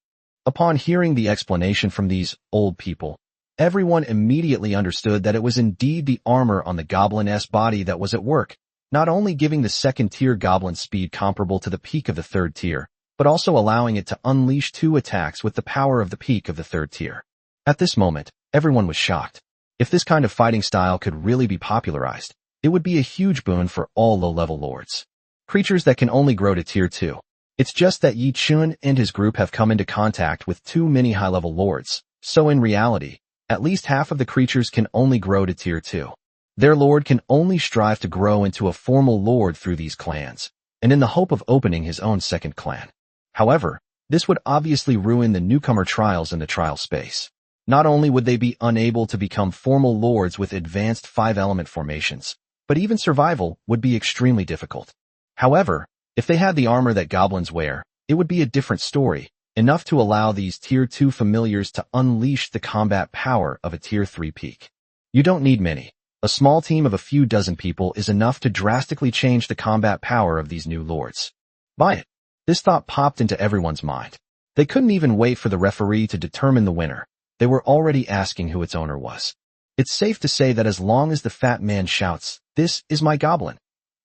Upon hearing the explanation from these old people, everyone immediately understood that it was indeed the armor on the goblin's body that was at work, not only giving the 2nd tier goblin speed comparable to the peak of the 3rd tier, but also allowing it to unleash 2 attacks with the power of the peak of the 3rd tier. At this moment, everyone was shocked. If this kind of fighting style could really be popularized, it would be a huge boon for all low-level lords. Creatures that can only grow to Tier 2. It's just that Yi Chun and his group have come into contact with too many high-level lords, so in reality, at least half of the creatures can only grow to Tier 2. Their lord can only strive to grow into a formal lord through these clans, and in the hope of opening his own 2nd clan. However, this would obviously ruin the newcomer trials in the trial space. Not only would they be unable to become formal lords with advanced 5-element formations, but even survival would be extremely difficult. However, if they had the armor that goblins wear, it would be a different story, enough to allow these Tier 2 familiars to unleash the combat power of a Tier 3 peak. You don't need many. A small team of a few dozen people is enough to drastically change the combat power of these new lords. Buy it. This thought popped into everyone's mind. They couldn't even wait for the referee to determine the winner. They were already asking who its owner was. It's safe to say that as long as the fat man shouts, "This is my goblin,"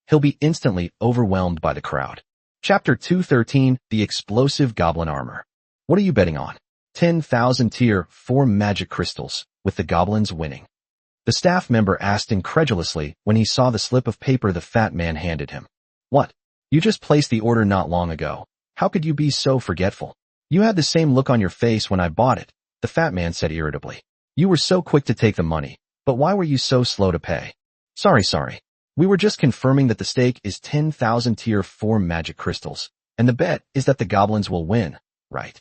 he'll be instantly overwhelmed by the crowd. Chapter 213, The Explosive Goblin Armor. What are you betting on? 10,000 Tier 4 magic crystals, with the goblins winning. The staff member asked incredulously when he saw the slip of paper the fat man handed him. What? You just placed the order not long ago. How could you be so forgetful? You had the same look on your face when I bought it, the fat man said irritably. You were so quick to take the money, but why were you so slow to pay? Sorry. We were just confirming that the stake is 10,000 Tier 4 magic crystals, and the bet is that the goblins will win, right?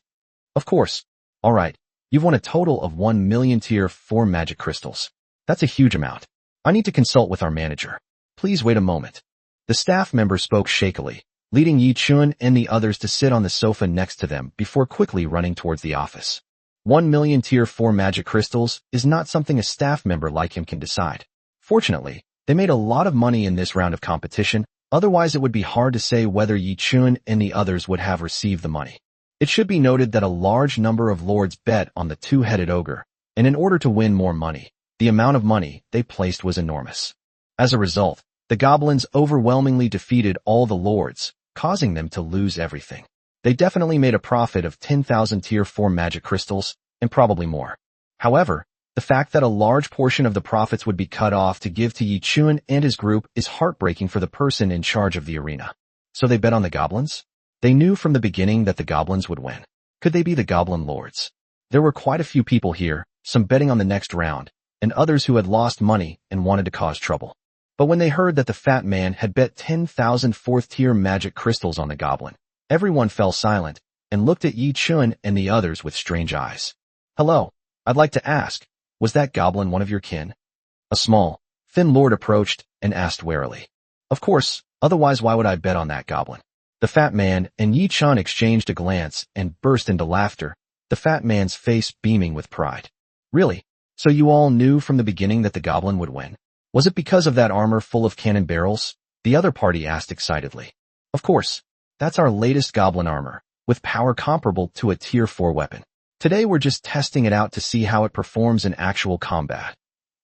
Of course. Alright, you've won a total of 1 million Tier 4 magic crystals. That's a huge amount. I need to consult with our manager. Please wait a moment. The staff member spoke shakily, leading Yi Chun and the others to sit on the sofa next to them before quickly running towards the office. 1 million Tier 4 magic crystals is not something a staff member like him can decide. Fortunately, they made a lot of money in this round of competition, otherwise it would be hard to say whether Yi Chun and the others would have received the money. It should be noted that a large number of lords bet on the two-headed ogre, and in order to win more money, the amount of money they placed was enormous. As a result, the goblins overwhelmingly defeated all the lords, causing them to lose everything. They definitely made a profit of 10,000 Tier 4 magic crystals, and probably more. However, the fact that a large portion of the profits would be cut off to give to Yi Chun and his group is heartbreaking for the person in charge of the arena. So they bet on the goblins? They knew from the beginning that the goblins would win. Could they be the goblin lords? There were quite a few people here, some betting on the next round, and others who had lost money and wanted to cause trouble. But when they heard that the fat man had bet 10,000 4th-tier magic crystals on the goblin, everyone fell silent and looked at Yi Chun and the others with strange eyes. Hello, I'd like to ask, was that goblin one of your kin? A small, thin lord approached and asked warily. Of course, otherwise why would I bet on that goblin? The fat man and Yi Chun exchanged a glance and burst into laughter, the fat man's face beaming with pride. Really? So you all knew from the beginning that the goblin would win? Was it because of that armor full of cannon barrels? The other party asked excitedly. Of course. That's our latest goblin armor, with power comparable to a Tier 4 weapon. Today we're just testing it out to see how it performs in actual combat.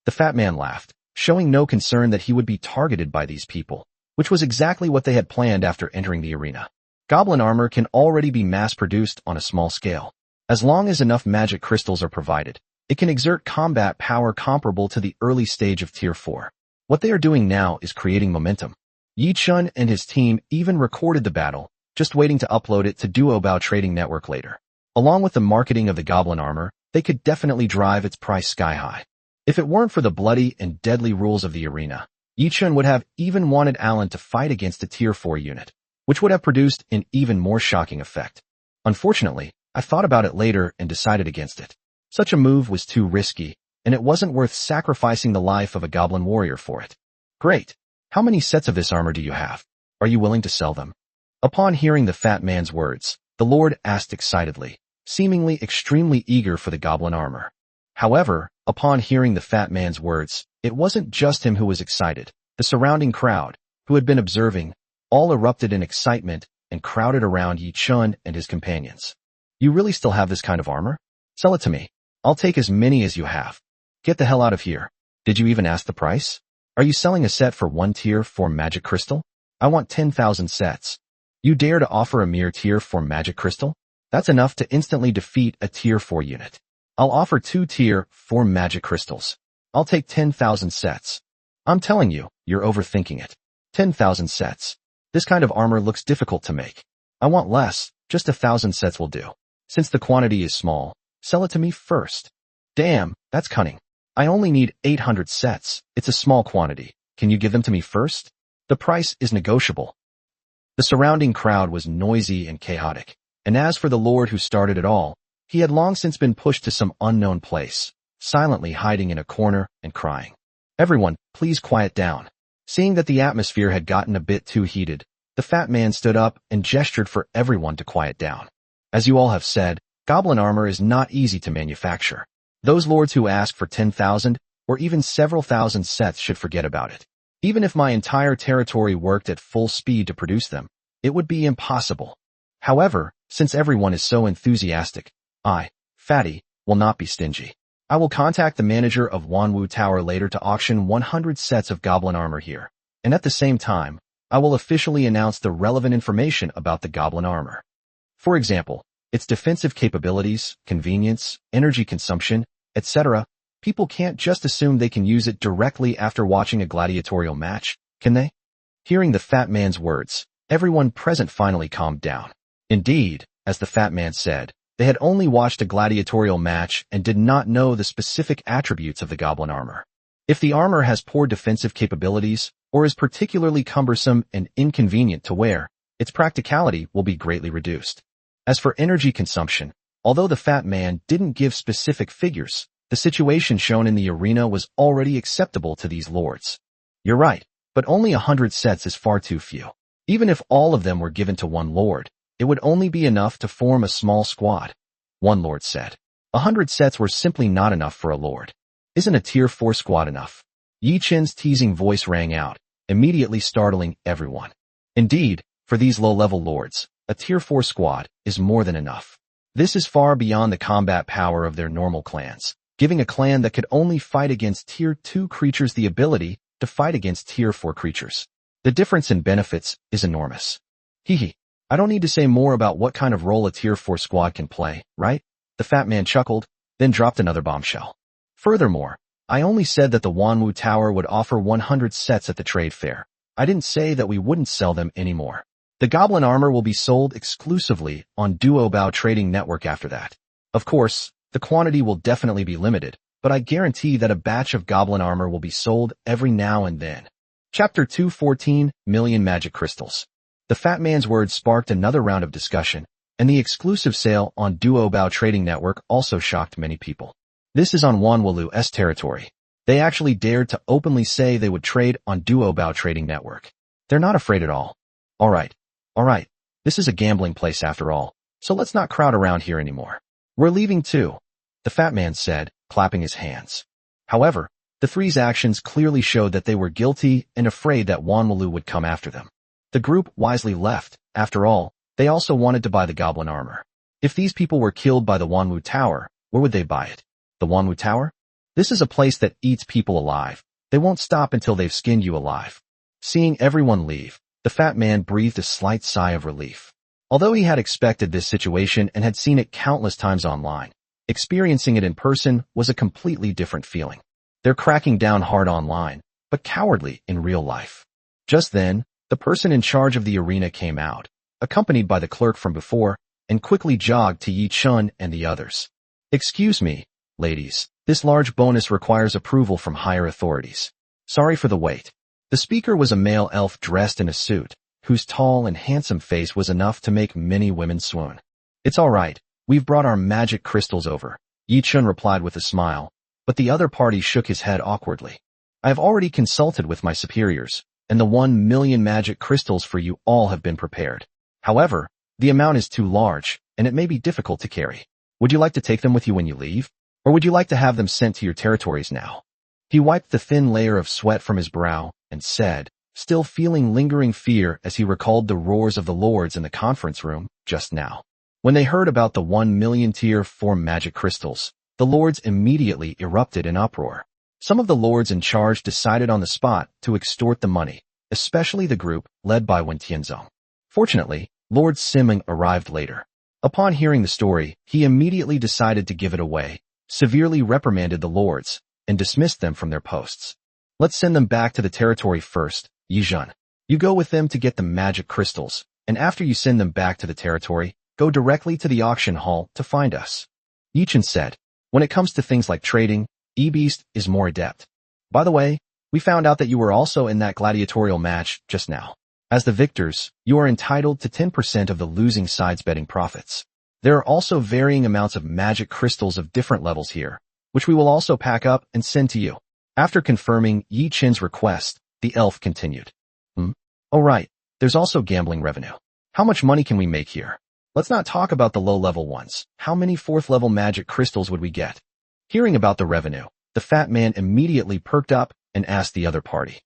The fat man laughed, showing no concern that he would be targeted by these people, which was exactly what they had planned after entering the arena. Goblin armor can already be mass-produced on a small scale. As long as enough magic crystals are provided, it can exert combat power comparable to the early stage of Tier 4. What they are doing now is creating momentum. Yi Chun and his team even recorded the battle, just waiting to upload it to Duobao Trading Network later. Along with the marketing of the goblin armor, they could definitely drive its price sky high. If it weren't for the bloody and deadly rules of the arena, Yi Chun would have even wanted Alan to fight against a Tier 4 unit, which would have produced an even more shocking effect. Unfortunately, I thought about it later and decided against it. Such a move was too risky, and it wasn't worth sacrificing the life of a goblin warrior for it. Great. How many sets of this armor do you have? Are you willing to sell them? Upon hearing the fat man's words, the lord asked excitedly, seemingly extremely eager for the goblin armor. However, upon hearing the fat man's words, it wasn't just him who was excited. The surrounding crowd, who had been observing, all erupted in excitement and crowded around Yi Chun and his companions. You really still have this kind of armor? Sell it to me. I'll take as many as you have. Get the hell out of here. Did you even ask the price? Are you selling a set for 1 Tier 4 magic crystal? I want 10,000 sets. You dare to offer a mere Tier 4 magic crystal? That's enough to instantly defeat a Tier 4 unit. I'll offer 2 Tier 4 magic crystals. I'll take 10,000 sets. I'm telling you, you're overthinking it. 10,000 sets. This kind of armor looks difficult to make. I want less, just 1,000 sets will do. Since the quantity is small, sell it to me first. Damn, that's cunning. I only need 800 sets. It's a small quantity. Can you give them to me first? The price is negotiable. The surrounding crowd was noisy and chaotic, and as for the lord who started it all, he had long since been pushed to some unknown place, silently hiding in a corner and crying. Everyone, please quiet down. Seeing that the atmosphere had gotten a bit too heated, The fat man stood up and gestured for everyone to quiet down. As you all have said, goblin armor is not easy to manufacture. Those lords who ask for 10,000 or even several thousand sets should forget about it. Even if my entire territory worked at full speed to produce them, it would be impossible. However, since everyone is so enthusiastic, I, Fatty, will not be stingy. I will contact the manager of Wanwu Tower later to auction 100 sets of goblin armor here, and at the same time, I will officially announce the relevant information about the goblin armor. For example, its defensive capabilities, convenience, energy consumption, etc. People can't just assume they can use it directly after watching a gladiatorial match, can they? Hearing the fat man's words, everyone present finally calmed down. Indeed, as the fat man said, they had only watched a gladiatorial match and did not know the specific attributes of the goblin armor. If the armor has poor defensive capabilities, or is particularly cumbersome and inconvenient to wear, its practicality will be greatly reduced. As for energy consumption, although the fat man didn't give specific figures, the situation shown in the arena was already acceptable to these lords. You're right, but only 100 sets is far too few. Even if all of them were given to one lord, it would only be enough to form a small squad. One lord said. 100 sets were simply not enough for a lord. Isn't a tier 4 squad enough? Yi Chen's teasing voice rang out, immediately startling everyone. Indeed, for these low-level lords, a tier 4 squad is more than enough. This is far beyond the combat power of their normal clans, giving a clan that could only fight against tier 2 creatures the ability to fight against tier 4 creatures. The difference in benefits is enormous. Hehe. I don't need to say more about what kind of role a tier 4 squad can play, right? The fat man chuckled, then dropped another bombshell. Furthermore, I only said that the Wanwu Tower would offer 100 sets at the trade fair. I didn't say that we wouldn't sell them anymore. The goblin armor will be sold exclusively on Duobao Trading Network after that. Of course, the quantity will definitely be limited, but I guarantee that a batch of goblin armor will be sold every now and then. Chapter 214, Million Magic Crystals. The fat man's words sparked another round of discussion, and the exclusive sale on Duobao Trading Network also shocked many people. This is on Wanwulu's territory. They actually dared to openly say they would trade on Duobao Trading Network. They're not afraid at all. Alright, this is a gambling place after all, so let's not crowd around here anymore. We're leaving too, the fat man said, clapping his hands. However, the three's actions clearly showed that they were guilty and afraid that Wanwulu would come after them. The group wisely left. After all, they also wanted to buy the goblin armor. If these people were killed by the Wanwu Tower, where would they buy it? The Wanwu Tower? This is a place that eats people alive. They won't stop until they've skinned you alive. Seeing everyone leave, the fat man breathed a slight sigh of relief. Although he had expected this situation and had seen it countless times online, experiencing it in person was a completely different feeling. They're cracking down hard online, but cowardly in real life. Just then, the person in charge of the arena came out, accompanied by the clerk from before, and quickly jogged to Yi Chun and the others. Excuse me, ladies, this large bonus requires approval from higher authorities. Sorry for the wait. The speaker was a male elf dressed in a suit, whose tall and handsome face was enough to make many women swoon. It's all right, we've brought our magic crystals over, Yi Chun replied with a smile, but the other party shook his head awkwardly. I have already consulted with my superiors, and the 1 million magic crystals for you all have been prepared. However, the amount is too large, and it may be difficult to carry. Would you like to take them with you when you leave? Or would you like to have them sent to your territories now? He wiped the thin layer of sweat from his brow and said, still feeling lingering fear as he recalled the roars of the lords in the conference room just now. When they heard about the 1 million tier 4 magic crystals, the lords immediately erupted in uproar. Some of the lords in charge decided on the spot to extort the money, especially the group led by Wen Tianzong. Fortunately, Lord Siming arrived later. Upon hearing the story, he immediately decided to give it away, severely reprimanded the lords, and dismissed them from their posts. Let's send them back to the territory first, Yi Zhen. You go with them to get the magic crystals, and after you send them back to the territory, go directly to the auction hall to find us. Yi Chen said, when it comes to things like trading, E-Beast is more adept. By the way, we found out that you were also in that gladiatorial match just now. As the victors, you are entitled to 10% of the losing side's betting profits. There are also varying amounts of magic crystals of different levels here, which we will also pack up and send to you. After confirming Yi Chen's request, the elf continued. Oh right, there's also gambling revenue. How much money can we make here? Let's not talk about the low-level ones. How many fourth-level magic crystals would we get? Hearing about the revenue, the fat man immediately perked up and asked the other party.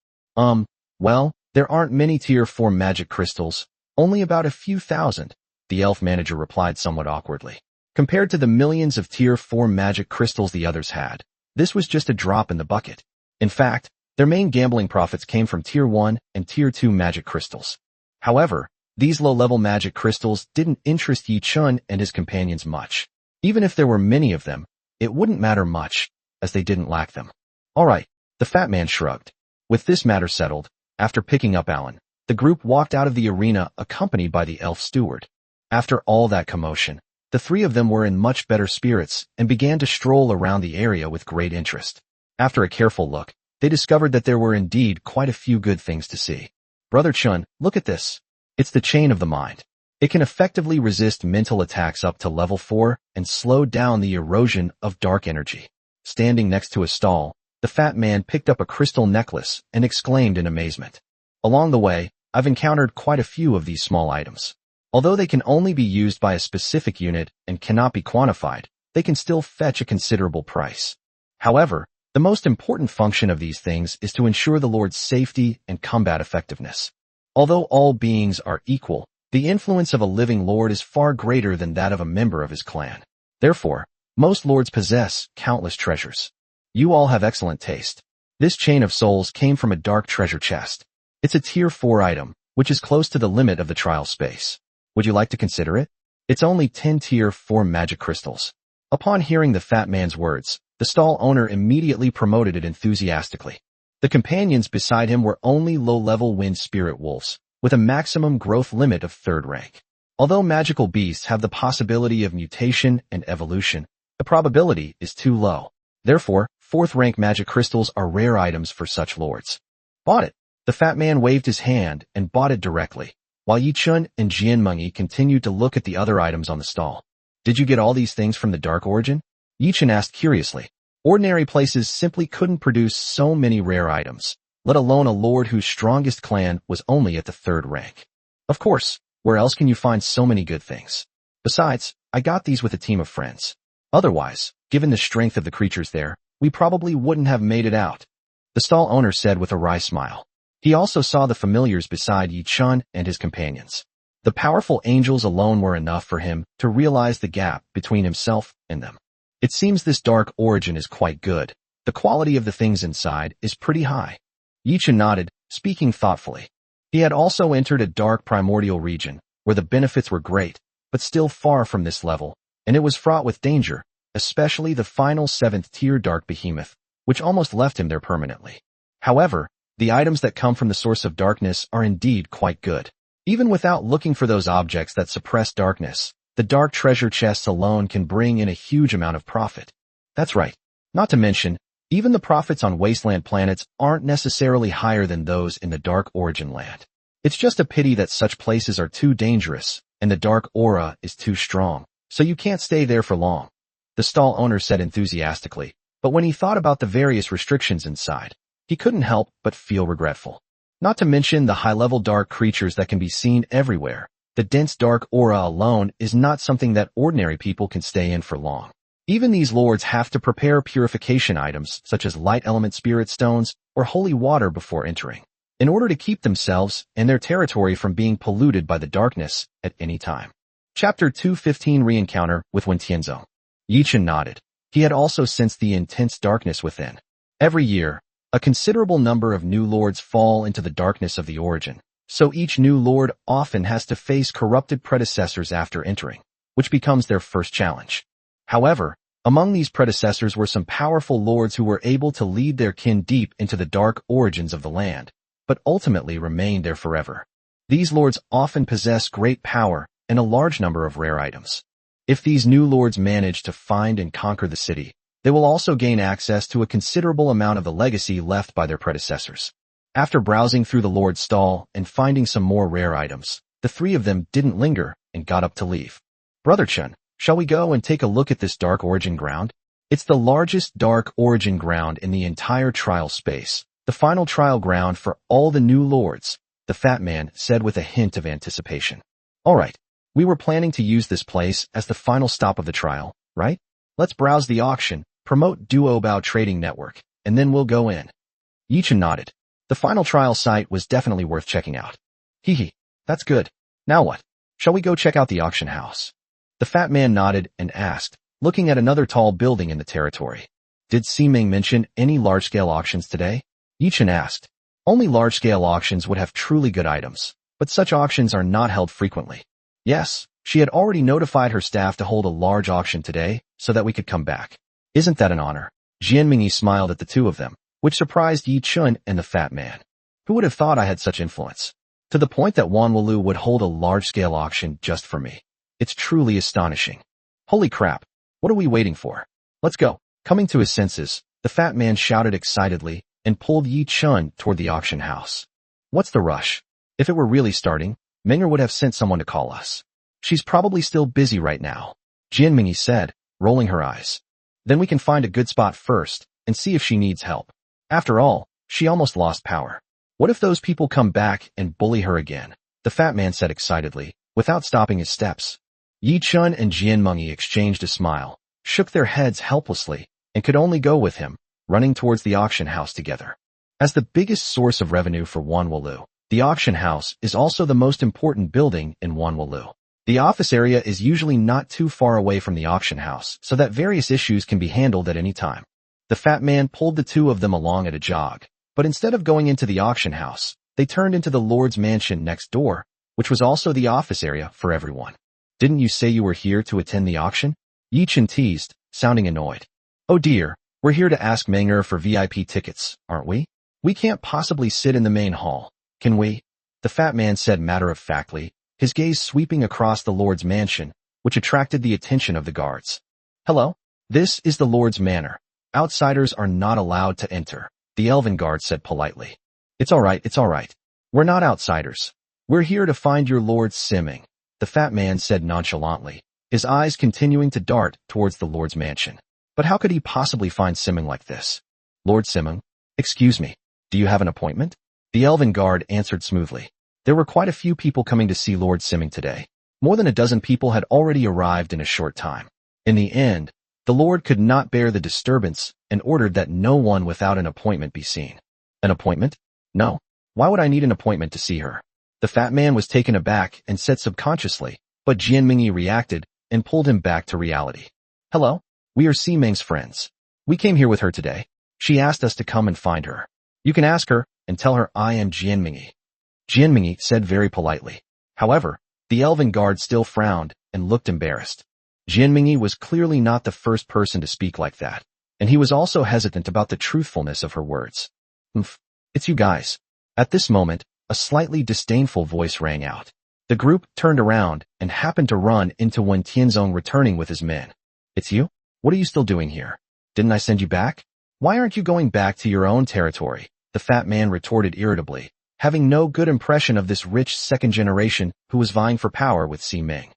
Well, there aren't many tier 4 magic crystals, only about a few thousand, the elf manager replied somewhat awkwardly. Compared to the millions of tier 4 magic crystals the others had, this was just a drop in the bucket. In fact, their main gambling profits came from tier 1 and tier 2 magic crystals. However, these low-level magic crystals didn't interest Yi Chun and his companions much. Even if there were many of them, it wouldn't matter much, as they didn't lack them. Alright, the fat man shrugged. With this matter settled, after picking up Alan, the group walked out of the arena accompanied by the elf steward. After all that commotion, the three of them were in much better spirits and began to stroll around the area with great interest. After a careful look, they discovered that there were indeed quite a few good things to see. Brother Chun, look at this. It's the chain of the mind. It can effectively resist mental attacks up to level 4 and slow down the erosion of dark energy. Standing next to a stall, the fat man picked up a crystal necklace and exclaimed in amazement. Along the way, I've encountered quite a few of these small items. Although they can only be used by a specific unit and cannot be quantified, they can still fetch a considerable price. However, the most important function of these things is to ensure the Lord's safety and combat effectiveness. Although all beings are equal, the influence of a living lord is far greater than that of a member of his clan. Therefore, most lords possess countless treasures. You all have excellent taste. This chain of souls came from a dark treasure chest. It's a tier 4 item, which is close to the limit of the trial space. Would you like to consider it? It's only 10 tier 4 magic crystals. Upon hearing the fat man's words, the stall owner immediately promoted it enthusiastically. The companions beside him were only low-level wind spirit wolves, with a maximum growth limit of 3rd rank. Although magical beasts have the possibility of mutation and evolution, the probability is too low. Therefore, 4th rank magic crystals are rare items for such lords. Bought it. The fat man waved his hand and bought it directly, while Yi Chun and Jian Mengyi continued to look at the other items on the stall. Did you get all these things from the Dark Origin? Yi Chun asked curiously. Ordinary places simply couldn't produce so many rare items, let alone a lord whose strongest clan was only at the 3rd rank. Of course, where else can you find so many good things? Besides, I got these with a team of friends. Otherwise, given the strength of the creatures there, we probably wouldn't have made it out, the stall owner said with a wry smile. He also saw the familiars beside Yi Chun and his companions. The powerful angels alone were enough for him to realize the gap between himself and them. It seems this Dark Origin is quite good. The quality of the things inside is pretty high. Yi Chun nodded, speaking thoughtfully. He had also entered a dark primordial region, where the benefits were great, but still far from this level, and it was fraught with danger, especially the final 7th tier dark behemoth, which almost left him there permanently. However, the items that come from the source of darkness are indeed quite good. Even without looking for those objects that suppress darkness, the dark treasure chests alone can bring in a huge amount of profit. That's right. Not to mention, even the profits on wasteland planets aren't necessarily higher than those in the Dark Origin land. It's just a pity that such places are too dangerous, and the dark aura is too strong, so you can't stay there for long, the stall owner said enthusiastically, but when he thought about the various restrictions inside, he couldn't help but feel regretful. Not to mention the high-level dark creatures that can be seen everywhere. The dense dark aura alone is not something that ordinary people can stay in for long. Even these lords have to prepare purification items such as light element spirit stones or holy water before entering, in order to keep themselves and their territory from being polluted by the darkness at any time. Chapter 215 Re-encounter with Wen Tianzong. Yi Chun nodded. He had also sensed the intense darkness within. Every year, a considerable number of new lords fall into the darkness of the origin. So each new lord often has to face corrupted predecessors after entering, which becomes their first challenge. However, among these predecessors were some powerful lords who were able to lead their kin deep into the dark origins of the land, but ultimately remained there forever. These lords often possess great power and a large number of rare items. If these new lords manage to find and conquer the city, they will also gain access to a considerable amount of the legacy left by their predecessors. After browsing through the lord's stall and finding some more rare items, the three of them didn't linger and got up to leave. Brother Chun, shall we go and take a look at this Dark Origin ground? It's the largest Dark Origin ground in the entire trial space, the final trial ground for all the new lords, the fat man said with a hint of anticipation. Alright, we were planning to use this place as the final stop of the trial, right? Let's browse the auction, promote Duobao Trading Network, and then we'll go in. Yichen nodded. The final trial site was definitely worth checking out. Hee, that's good. Now what? Shall we go check out the auction house? The fat man nodded and asked, looking at another tall building in the territory. Did Ximing mention any large-scale auctions today? Yichen asked. Only large-scale auctions would have truly good items, but such auctions are not held frequently. Yes, she had already notified her staff to hold a large auction today so that we could come back. Isn't that an honor? Jianmingyi smiled at the two of them, which surprised Yi Chun and the fat man. Who would have thought I had such influence? To the point that Wanwalu would hold a large-scale auction just for me. It's truly astonishing. Holy crap, what are we waiting for? Let's go. Coming to his senses, the fat man shouted excitedly and pulled Yi Chun toward the auction house. What's the rush? If it were really starting, Menger would have sent someone to call us. She's probably still busy right now, Jianmingyi said, rolling her eyes. Then we can find a good spot first and see if she needs help. After all, she almost lost power. What if those people come back and bully her again? The fat man said excitedly, without stopping his steps. Yi Chun and Jianmingyi exchanged a smile, shook their heads helplessly, and could only go with him, running towards the auction house together. As the biggest source of revenue for Wanwalu, the auction house is also the most important building in Wanwalu. The office area is usually not too far away from the auction house, so that various issues can be handled at any time. The fat man pulled the two of them along at a jog, but instead of going into the auction house, they turned into the Lord's mansion next door, which was also the office area for everyone. Didn't you say you were here to attend the auction? Yi Chun teased, sounding annoyed. Oh dear, we're here to ask Menger for VIP tickets, aren't we? We can't possibly sit in the main hall, can we? The fat man said matter-of-factly, his gaze sweeping across the Lord's mansion, which attracted the attention of the guards. Hello? This is the Lord's manor. Outsiders are not allowed to enter, the elven guard said politely. It's alright. We're not outsiders. We're here to find your Lord Ximing, the fat man said nonchalantly, his eyes continuing to dart towards the Lord's mansion. But how could he possibly find Ximing like this? Lord Ximing? Excuse me, do you have an appointment? The elven guard answered smoothly. There were quite a few people coming to see Lord Ximing today. More than a dozen people had already arrived in a short time. In the end, the Lord could not bear the disturbance and ordered that no one without an appointment be seen. An appointment? No. Why would I need an appointment to see her? The fat man was taken aback and said subconsciously, but Jianmingyi reacted and pulled him back to reality. Hello? We are Ximing's friends. We came here with her today. She asked us to come and find her. You can ask her and tell her I am Jianmingyi. Jianmingyi said very politely. However, the elven guard still frowned and looked embarrassed. Jianmingyi was clearly not the first person to speak like that, and he was also hesitant about the truthfulness of her words. It's you guys. At this moment, a slightly disdainful voice rang out. The group turned around and happened to run into Wen Tianzong returning with his men. It's you? What are you still doing here? Didn't I send you back? Why aren't you going back to your own territory? The fat man retorted irritably, having no good impression of this rich second generation who was vying for power with Ximing.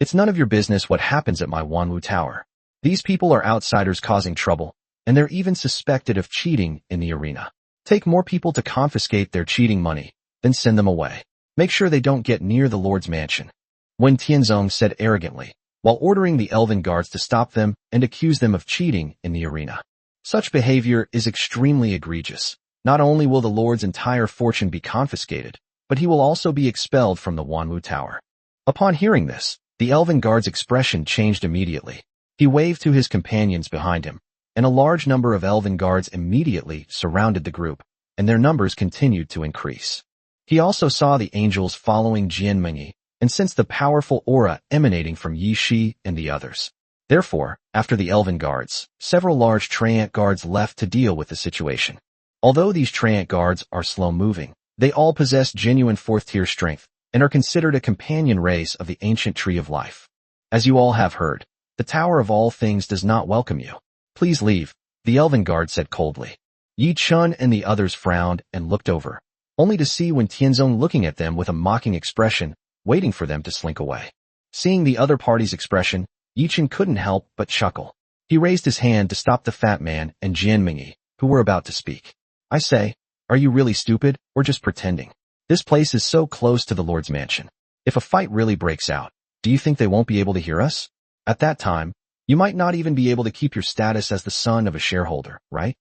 It's none of your business what happens at my Wanwu Tower. These people are outsiders causing trouble, and they're even suspected of cheating in the arena. Take more people to confiscate their cheating money, then send them away. Make sure they don't get near the Lord's mansion. Wen Tianzong said arrogantly, while ordering the elven guards to stop them and accuse them of cheating in the arena. Such behavior is extremely egregious. Not only will the Lord's entire fortune be confiscated, but he will also be expelled from the Wanwu Tower. Upon hearing this, the elven guard's expression changed immediately. He waved to his companions behind him, and a large number of elven guards immediately surrounded the group, and their numbers continued to increase. He also saw the angels following Jianmingyi, and sensed the powerful aura emanating from Yi Shi and the others. Therefore, after the elven guards, several large Treant guards left to deal with the situation. Although these Treant guards are slow-moving, they all possess genuine fourth-tier strength, and are considered a companion race of the ancient tree of life. As you all have heard, the Tower of All Things does not welcome you. Please leave, the elven guard said coldly. Yi Chun and the others frowned and looked over, only to see Wen Tianzong looking at them with a mocking expression, waiting for them to slink away. Seeing the other party's expression, Yi Chun couldn't help but chuckle. He raised his hand to stop the fat man and Jianmingyi, who were about to speak. I say, are you really stupid, or just pretending? This place is so close to the Lord's mansion. If a fight really breaks out, do you think they won't be able to hear us? At that time, you might not even be able to keep your status as the son of a shareholder, right?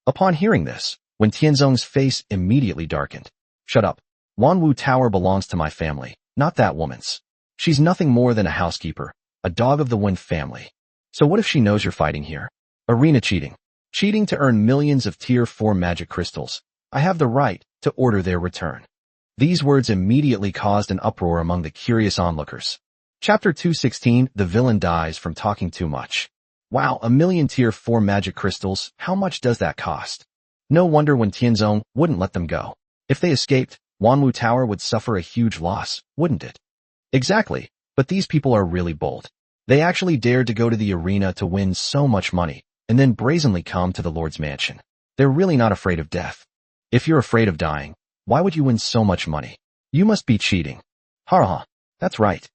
Upon hearing this, Wen Tianzong's face immediately darkened. Shut up. Wanwu Tower belongs to my family, not that woman's. She's nothing more than a housekeeper, a dog of the Wen family. So what if she knows you're fighting here? Arena cheating. Cheating to earn millions of Tier 4 magic crystals. I have the right to order their return. These words immediately caused an uproar among the curious onlookers. Chapter 216, The Villain Dies from Talking Too Much. Wow, 1,000,000 Tier 4 magic crystals, how much does that cost? No wonder Wen Tianzong wouldn't let them go. If they escaped, Wanwu Tower would suffer a huge loss, wouldn't it? Exactly, but these people are really bold. They actually dared to go to the arena to win so much money, and then brazenly come to the Lord's mansion. They're really not afraid of death. If you're afraid of dying, why would you win so much money? You must be cheating. Ha, that's right.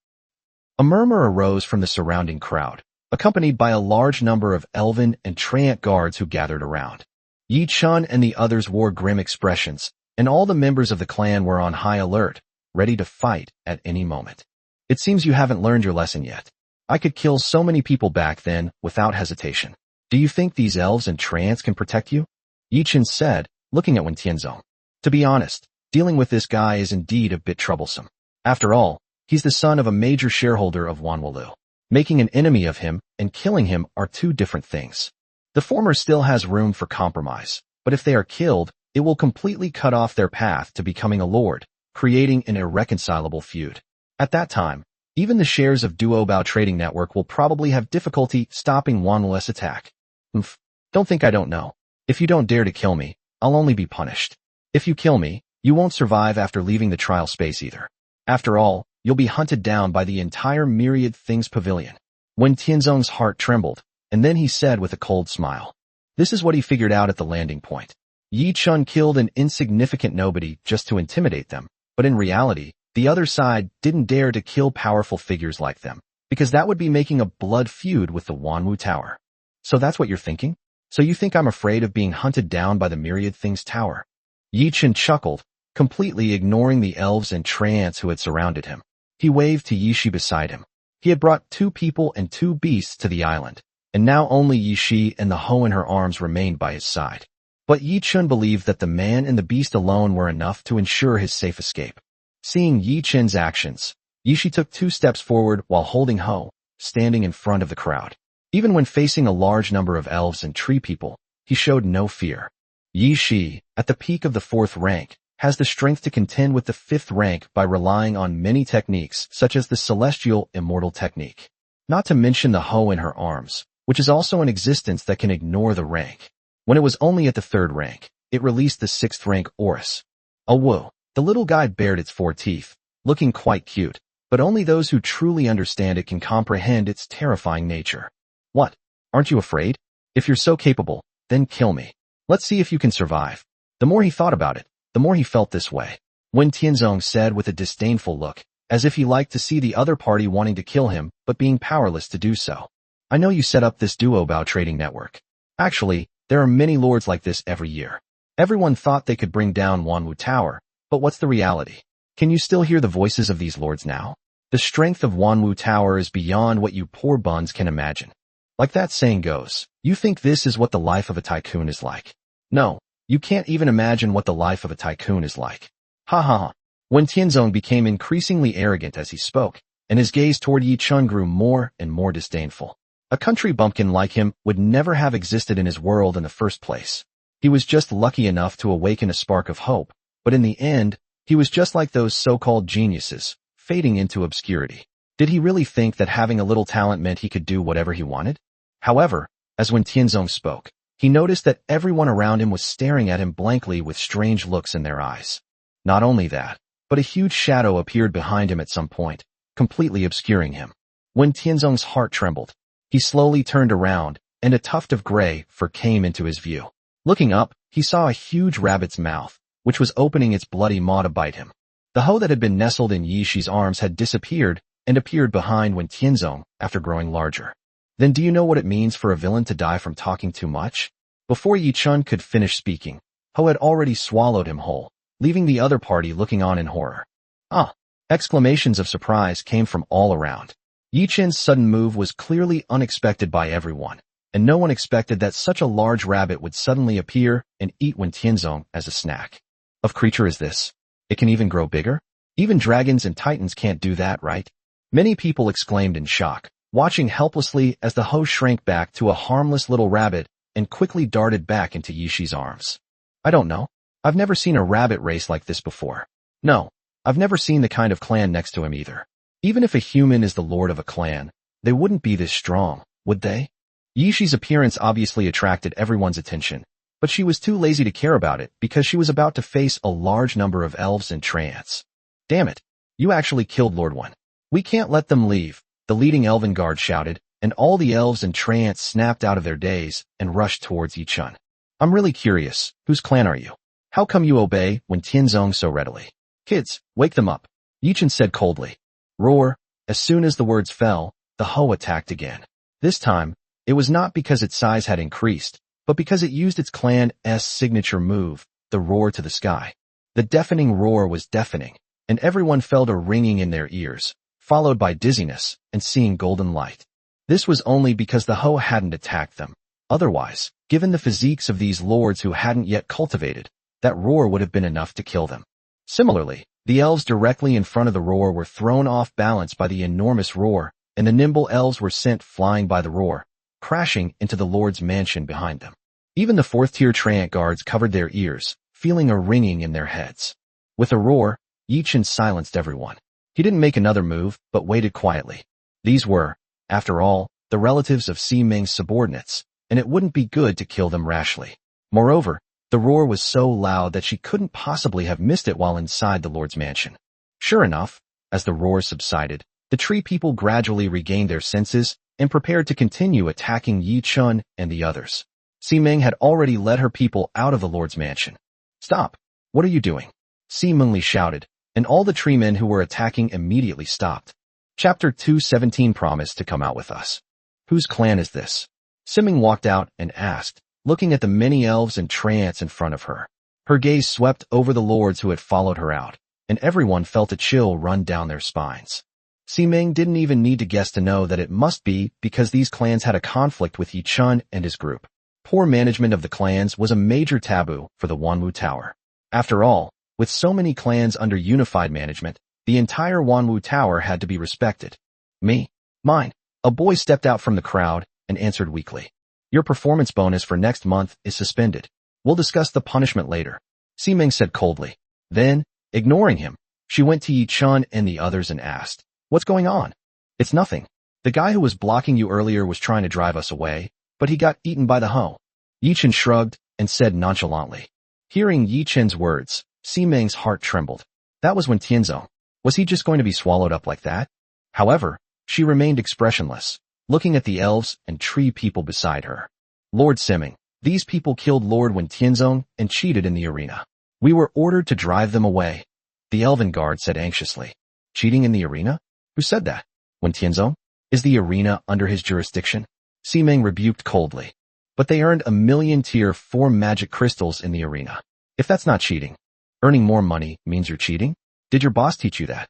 A murmur arose from the surrounding crowd, accompanied by a large number of elven and Treant guards who gathered around. Yi Chun and the others wore grim expressions, and all the members of the clan were on high alert, ready to fight at any moment. It seems you haven't learned your lesson yet. I could kill so many people back then without hesitation. Do you think these elves and Treants can protect you? Yi Chun said, looking at Wen Tianzong. To be honest, dealing with this guy is indeed a bit troublesome. After all, he's the son of a major shareholder of Wanwu. Making an enemy of him and killing him are two different things. The former still has room for compromise, but if they are killed, it will completely cut off their path to becoming a lord, creating an irreconcilable feud. At that time, even the shares of Duobao Trading Network will probably have difficulty stopping Wanwu's attack. Don't think I don't know. If you don't dare to kill me, I'll only be punished. If you kill me, you won't survive after leaving the trial space either. After all, you'll be hunted down by the entire Myriad Things Pavilion. Wen Tianzong's heart trembled, and then he said with a cold smile. This is what he figured out at the landing point. Yi Chun killed an insignificant nobody just to intimidate them, but in reality, the other side didn't dare to kill powerful figures like them, because that would be making a blood feud with the Wanwu Tower. So that's what you're thinking? So you think I'm afraid of being hunted down by the Myriad Things Tower? Yi Chun chuckled, completely ignoring the elves and Treants who had surrounded him. He waved to Yishi beside him. He had brought 2 people and 2 beasts to the island, and now only Yishi and the hoe in her arms remained by his side. But Yi Chun believed that the man and the beast alone were enough to ensure his safe escape. Seeing Yi Chun's actions, Yishi took 2 steps forward while holding Ho, standing in front of the crowd. Even when facing a large number of elves and tree people, he showed no fear. Yishi, at the peak of the 4th rank, has the strength to contend with the 5th rank by relying on many techniques such as the Celestial Immortal Technique. Not to mention the Ho in her arms, which is also an existence that can ignore the rank. When it was only at the 3rd rank, it released the 6th rank Oris. Oh whoa, the little guy bared its 4 teeth, looking quite cute, but only those who truly understand it can comprehend its terrifying nature. What? Aren't you afraid? If you're so capable, then kill me. Let's see if you can survive. The more he thought about it, the more he felt this way. Wen Tianzong said with a disdainful look, as if he liked to see the other party wanting to kill him, but being powerless to do so. I know you set up this Duobao Trading Network. Actually, there are many lords like this every year. Everyone thought they could bring down Wanwu Tower, but what's the reality? Can you still hear the voices of these lords now? The strength of Wanwu Tower is beyond what you poor buns can imagine. Like that saying goes, you think this is what the life of a tycoon is like. No, you can't even imagine what the life of a tycoon is like. Ha ha ha. Wen Tianzong became increasingly arrogant as he spoke, and his gaze toward Yi Chun grew more and more disdainful. A country bumpkin like him would never have existed in his world in the first place. He was just lucky enough to awaken a spark of hope, but in the end, he was just like those so-called geniuses, fading into obscurity. Did he really think that having a little talent meant he could do whatever he wanted? However, as Wen Tianzong spoke, he noticed that everyone around him was staring at him blankly with strange looks in their eyes. Not only that, but a huge shadow appeared behind him at some point, completely obscuring him. Wen Tianzong's heart trembled. He slowly turned around, and a tuft of gray fur came into his view. Looking up, he saw a huge rabbit's mouth, which was opening its bloody maw to bite him. The hoe that had been nestled in Yishi's arms had disappeared and appeared behind Wen Tianzong after growing larger. Then do you know what it means for a villain to die from talking too much? Before Yi Chun could finish speaking, Ho had already swallowed him whole, leaving the other party looking on in horror. Ah! Exclamations of surprise came from all around. Yi Chen's sudden move was clearly unexpected by everyone, and no one expected that such a large rabbit would suddenly appear and eat Wen Tianzong as a snack. Of creature is this? It can even grow bigger? Even dragons and titans can't do that, right? Many people exclaimed in shock, watching helplessly as the host shrank back to a harmless little rabbit and quickly darted back into Yishi's arms. I don't know. I've never seen a rabbit race like this before. No, I've never seen the kind of clan next to him either. Even if a human is the lord of a clan, they wouldn't be this strong, would they? Yishi's appearance obviously attracted everyone's attention, but she was too lazy to care about it because she was about to face a large number of elves and treants. Damn it, you actually killed Lord One. We can't let them leave, the leading elven guard shouted, and all the elves and treants snapped out of their daze and rushed towards Yi Chun. I'm really curious, whose clan are you? How come you obey Wen Tianzong so readily? Kids, wake them up, Yi Chun said coldly. Roar! As soon as the words fell, the Ho attacked again. This time, it was not because its size had increased, but because it used its clan's signature move, the roar to the sky. The deafening roar was deafening, and everyone felt a ringing in their ears, followed by dizziness and seeing golden light. This was only because the Ho hadn't attacked them. Otherwise, given the physiques of these lords who hadn't yet cultivated, that roar would have been enough to kill them. Similarly, the elves directly in front of the roar were thrown off balance by the enormous roar, and the nimble elves were sent flying by the roar, crashing into the lord's mansion behind them. Even the fourth-tier treant guards covered their ears, feeling a ringing in their heads. With a roar, Yi Chen silenced everyone. He didn't make another move, but waited quietly. These were, after all, the relatives of Si Ming's subordinates, and it wouldn't be good to kill them rashly. Moreover, the roar was so loud that she couldn't possibly have missed it while inside the lord's mansion. Sure enough, as the roar subsided, the tree people gradually regained their senses and prepared to continue attacking Yi Chun and the others. Si Ming had already led her people out of the lord's mansion. Stop! What are you doing? Si Mingli shouted, and all the tree men who were attacking immediately stopped. Chapter 217 promised to come out with us. Whose clan is this? Si Ming walked out and asked, looking at the many elves and treants in front of her. Her gaze swept over the lords who had followed her out, and everyone felt a chill run down their spines. Si Ming didn't even need to guess to know that it must be because these clans had a conflict with Yi Chun and his group. Poor management of the clans was a major taboo for the Wanwu Tower. After all, with so many clans under unified management, the entire Wanwu Tower had to be respected. Me? Mine. A boy stepped out from the crowd and answered weakly. Your performance bonus for next month is suspended. We'll discuss the punishment later, Si Ming said coldly. Then, ignoring him, she went to Yi Chun and the others and asked, What's going on? It's nothing. The guy who was blocking you earlier was trying to drive us away, but he got eaten by the Ho. Yi Chun shrugged and said nonchalantly. Hearing Yi Chen's words, Si Ming's heart trembled. That was Wen Tianzong. Was he just going to be swallowed up like that? However, she remained expressionless, looking at the elves and tree people beside her. Lord Simming, these people killed Lord Wen Tianzong and cheated in the arena. We were ordered to drive them away. The elven guard said anxiously. Cheating in the arena? Who said that? Wen Tianzong? Is the arena under his jurisdiction? Si Ming rebuked coldly. But they earned 1,000,000 tier 4 magic crystals in the arena. If that's not cheating, earning more money means you're cheating? Did your boss teach you that?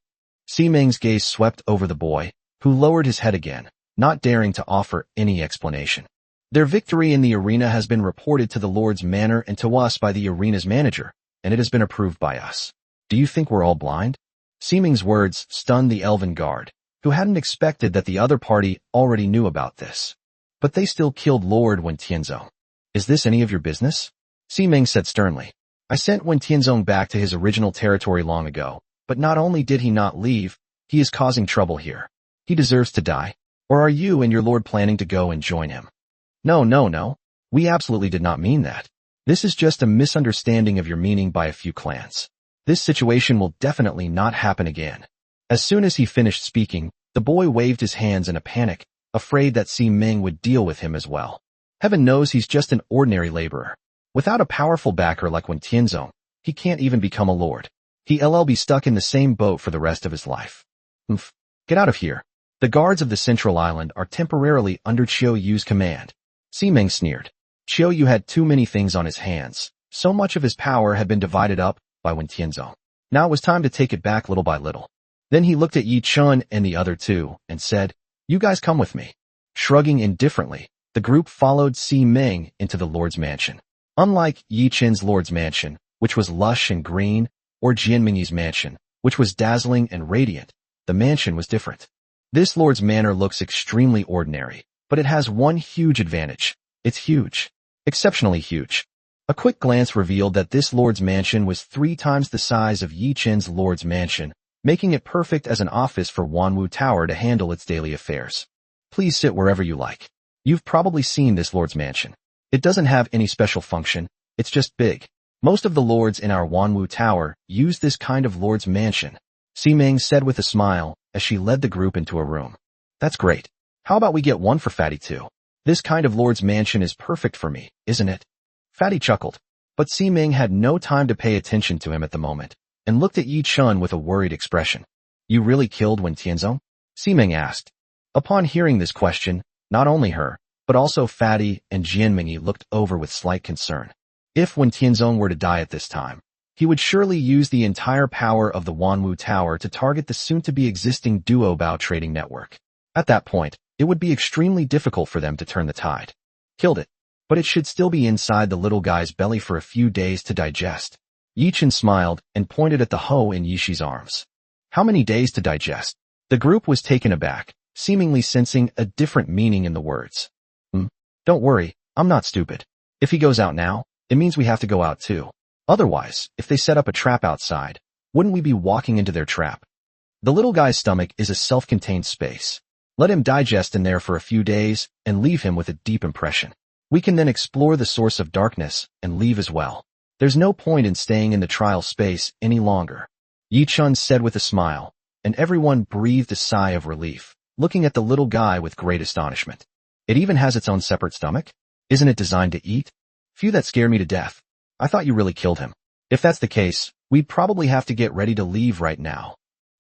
Si Ming's gaze swept over the boy, who lowered his head again, not daring to offer any explanation. Their victory in the arena has been reported to the Lord's Manor and to us by the arena's manager, and it has been approved by us. Do you think we're all blind? Si Ming's words stunned the elven guard, who hadn't expected that the other party already knew about this. But they still killed Lord Wen Tianzong. Is this any of your business? Si Ming said sternly. I sent Wen Tianzong back to his original territory long ago, but not only did he not leave, he is causing trouble here. He deserves to die. Or are you and your lord planning to go and join him? No. We absolutely did not mean that. This is just a misunderstanding of your meaning by a few clans. This situation will definitely not happen again. As soon as he finished speaking, the boy waved his hands in a panic, afraid that Si Ming would deal with him as well. Heaven knows he's just an ordinary laborer. Without a powerful backer like Wen Tianzong, he can't even become a lord. He'll be stuck in the same boat for the rest of his life. Get out of here. The guards of the Central Island are temporarily under Chiu Yu's command. Si Ming sneered. Chiu Yu had too many things on his hands. So much of his power had been divided up, by Wen Tianzong. Now it was time to take it back little by little. Then he looked at Yi Chun and the other two and said, "You guys come with me." Shrugging indifferently, the group followed Si Ming into the Lord's mansion. Unlike Yi Chun's Lord's mansion, which was lush and green, or Jianmingyi's mansion, which was dazzling and radiant, the mansion was different. This Lord's manor looks extremely ordinary, but it has one huge advantage. It's huge. Exceptionally huge. A quick glance revealed that this Lord's mansion was 3 times the size of Yi Chun's Lord's mansion, making it perfect as an office for Wanwu Tower to handle its daily affairs. Please sit wherever you like. You've probably seen this Lord's mansion. It doesn't have any special function, it's just big. Most of the lords in our Wanwu Tower use this kind of Lord's mansion, Si Ming said with a smile as she led the group into a room. That's great. How about we get one for Fatty too? This kind of Lord's mansion is perfect for me, isn't it? Fatty chuckled, but Si Ming had no time to pay attention to him at the moment, and looked at Yi Chun with a worried expression. You really killed Wen Tianzong? Si Ming asked. Upon hearing this question, not only her, but also Fatty and Jianmingyi looked over with slight concern. If Wen Tianzong were to die at this time, he would surely use the entire power of the Wanwu Tower to target the soon-to-be existing Duobao trading network. At that point, it would be extremely difficult for them to turn the tide. Killed it. But it should still be inside the little guy's belly for a few days to digest. Yi Chun smiled and pointed at the hoe in Yishi's arms. How many days to digest? The group was taken aback, seemingly sensing a different meaning in the words. Don't worry, I'm not stupid. If he goes out now, it means we have to go out too. Otherwise, if they set up a trap outside, wouldn't we be walking into their trap? The little guy's stomach is a self-contained space. Let him digest in there for a few days and leave him with a deep impression. We can then explore the source of darkness and leave as well. There's no point in staying in the trial space any longer. Yi Chun said with a smile, and everyone breathed a sigh of relief, looking at the little guy with great astonishment. It even has its own separate stomach? Isn't it designed to eat? Phew, that scared me to death. I thought you really killed him. If that's the case, we'd probably have to get ready to leave right now.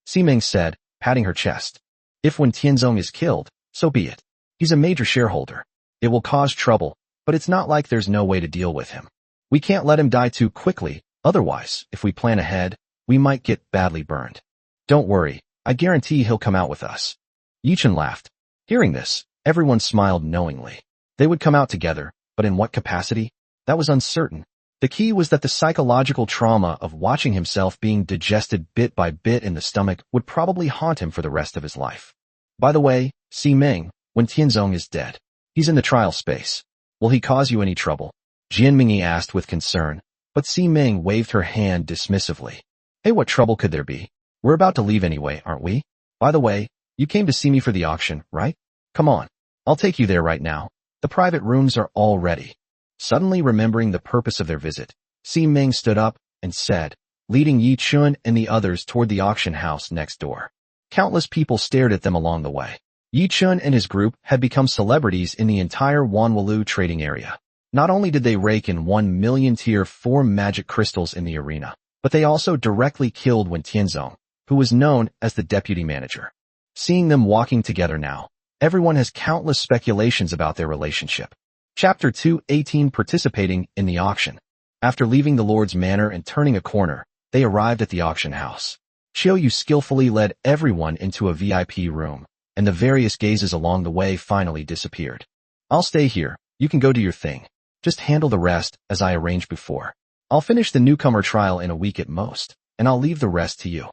Si Ming said, patting her chest. If Wen Tianzong is killed, so be it. He's a major shareholder. It will cause trouble, but it's not like there's no way to deal with him. We can't let him die too quickly, otherwise, if we plan ahead, we might get badly burned. Don't worry, I guarantee he'll come out with us. Yi Chun laughed. Hearing this, everyone smiled knowingly. They would come out together, but in what capacity? That was uncertain. The key was that the psychological trauma of watching himself being digested bit by bit in the stomach would probably haunt him for the rest of his life. By the way, Si Ming, Wen Tianzong is dead. He's in the trial space. Will he cause you any trouble? Jianmingyi asked with concern, but Si Ming waved her hand dismissively. Hey, what trouble could there be? We're about to leave anyway, aren't we? By the way, you came to see me for the auction, right? Come on. I'll take you there right now. The private rooms are all ready. Suddenly remembering the purpose of their visit, Si Ming stood up and said, leading Yi Chun and the others toward the auction house next door. Countless people stared at them along the way. Yi Chun and his group had become celebrities in the entire Wanwu trading area. Not only did they rake in 1 million tier 4 magic crystals in the arena, but they also directly killed Wen Tianzong, who was known as the deputy manager. Seeing them walking together now, everyone has countless speculations about their relationship. Chapter 2:18 Participating in the auction. After leaving the Lord's manor and turning a corner, they arrived at the auction house. Xiaoyu skillfully led everyone into a VIP room, and the various gazes along the way finally disappeared. I'll stay here, you can go do your thing. Just handle the rest as I arranged before. I'll finish the newcomer trial in a week at most, and I'll leave the rest to you.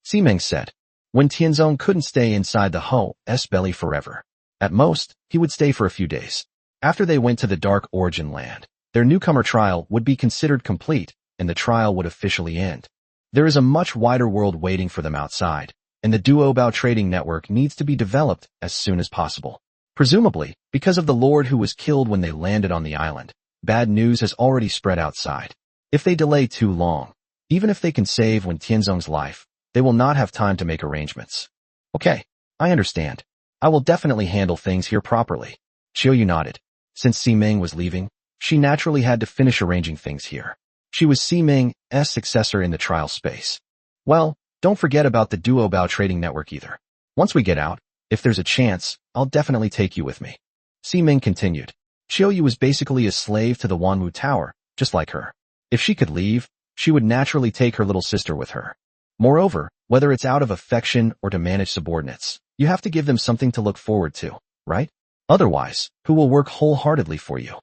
Si Ming said. Wen Tianzong couldn't stay inside the Ho's belly forever. At most, he would stay for a few days. After they went to the Dark Origin Land, their newcomer trial would be considered complete, and the trial would officially end. There is a much wider world waiting for them outside, and the Duobao trading network needs to be developed as soon as possible. Presumably, because of the lord who was killed when they landed on the island, bad news has already spread outside. If they delay too long, even if they can save Wen Tianzong's life, they will not have time to make arrangements. Okay, I understand. I will definitely handle things here properly. Xiaoyu nodded. Since Si Ming was leaving, she naturally had to finish arranging things here. She was Si Ming's successor in the trial space. Well, don't forget about the Duobao trading network either. Once we get out, if there's a chance, I'll definitely take you with me. Si Ming continued. Xiaoyu was basically a slave to the Wanwu Tower, just like her. If she could leave, she would naturally take her little sister with her. Moreover, whether it's out of affection or to manage subordinates, you have to give them something to look forward to, right? Otherwise, who will work wholeheartedly for you?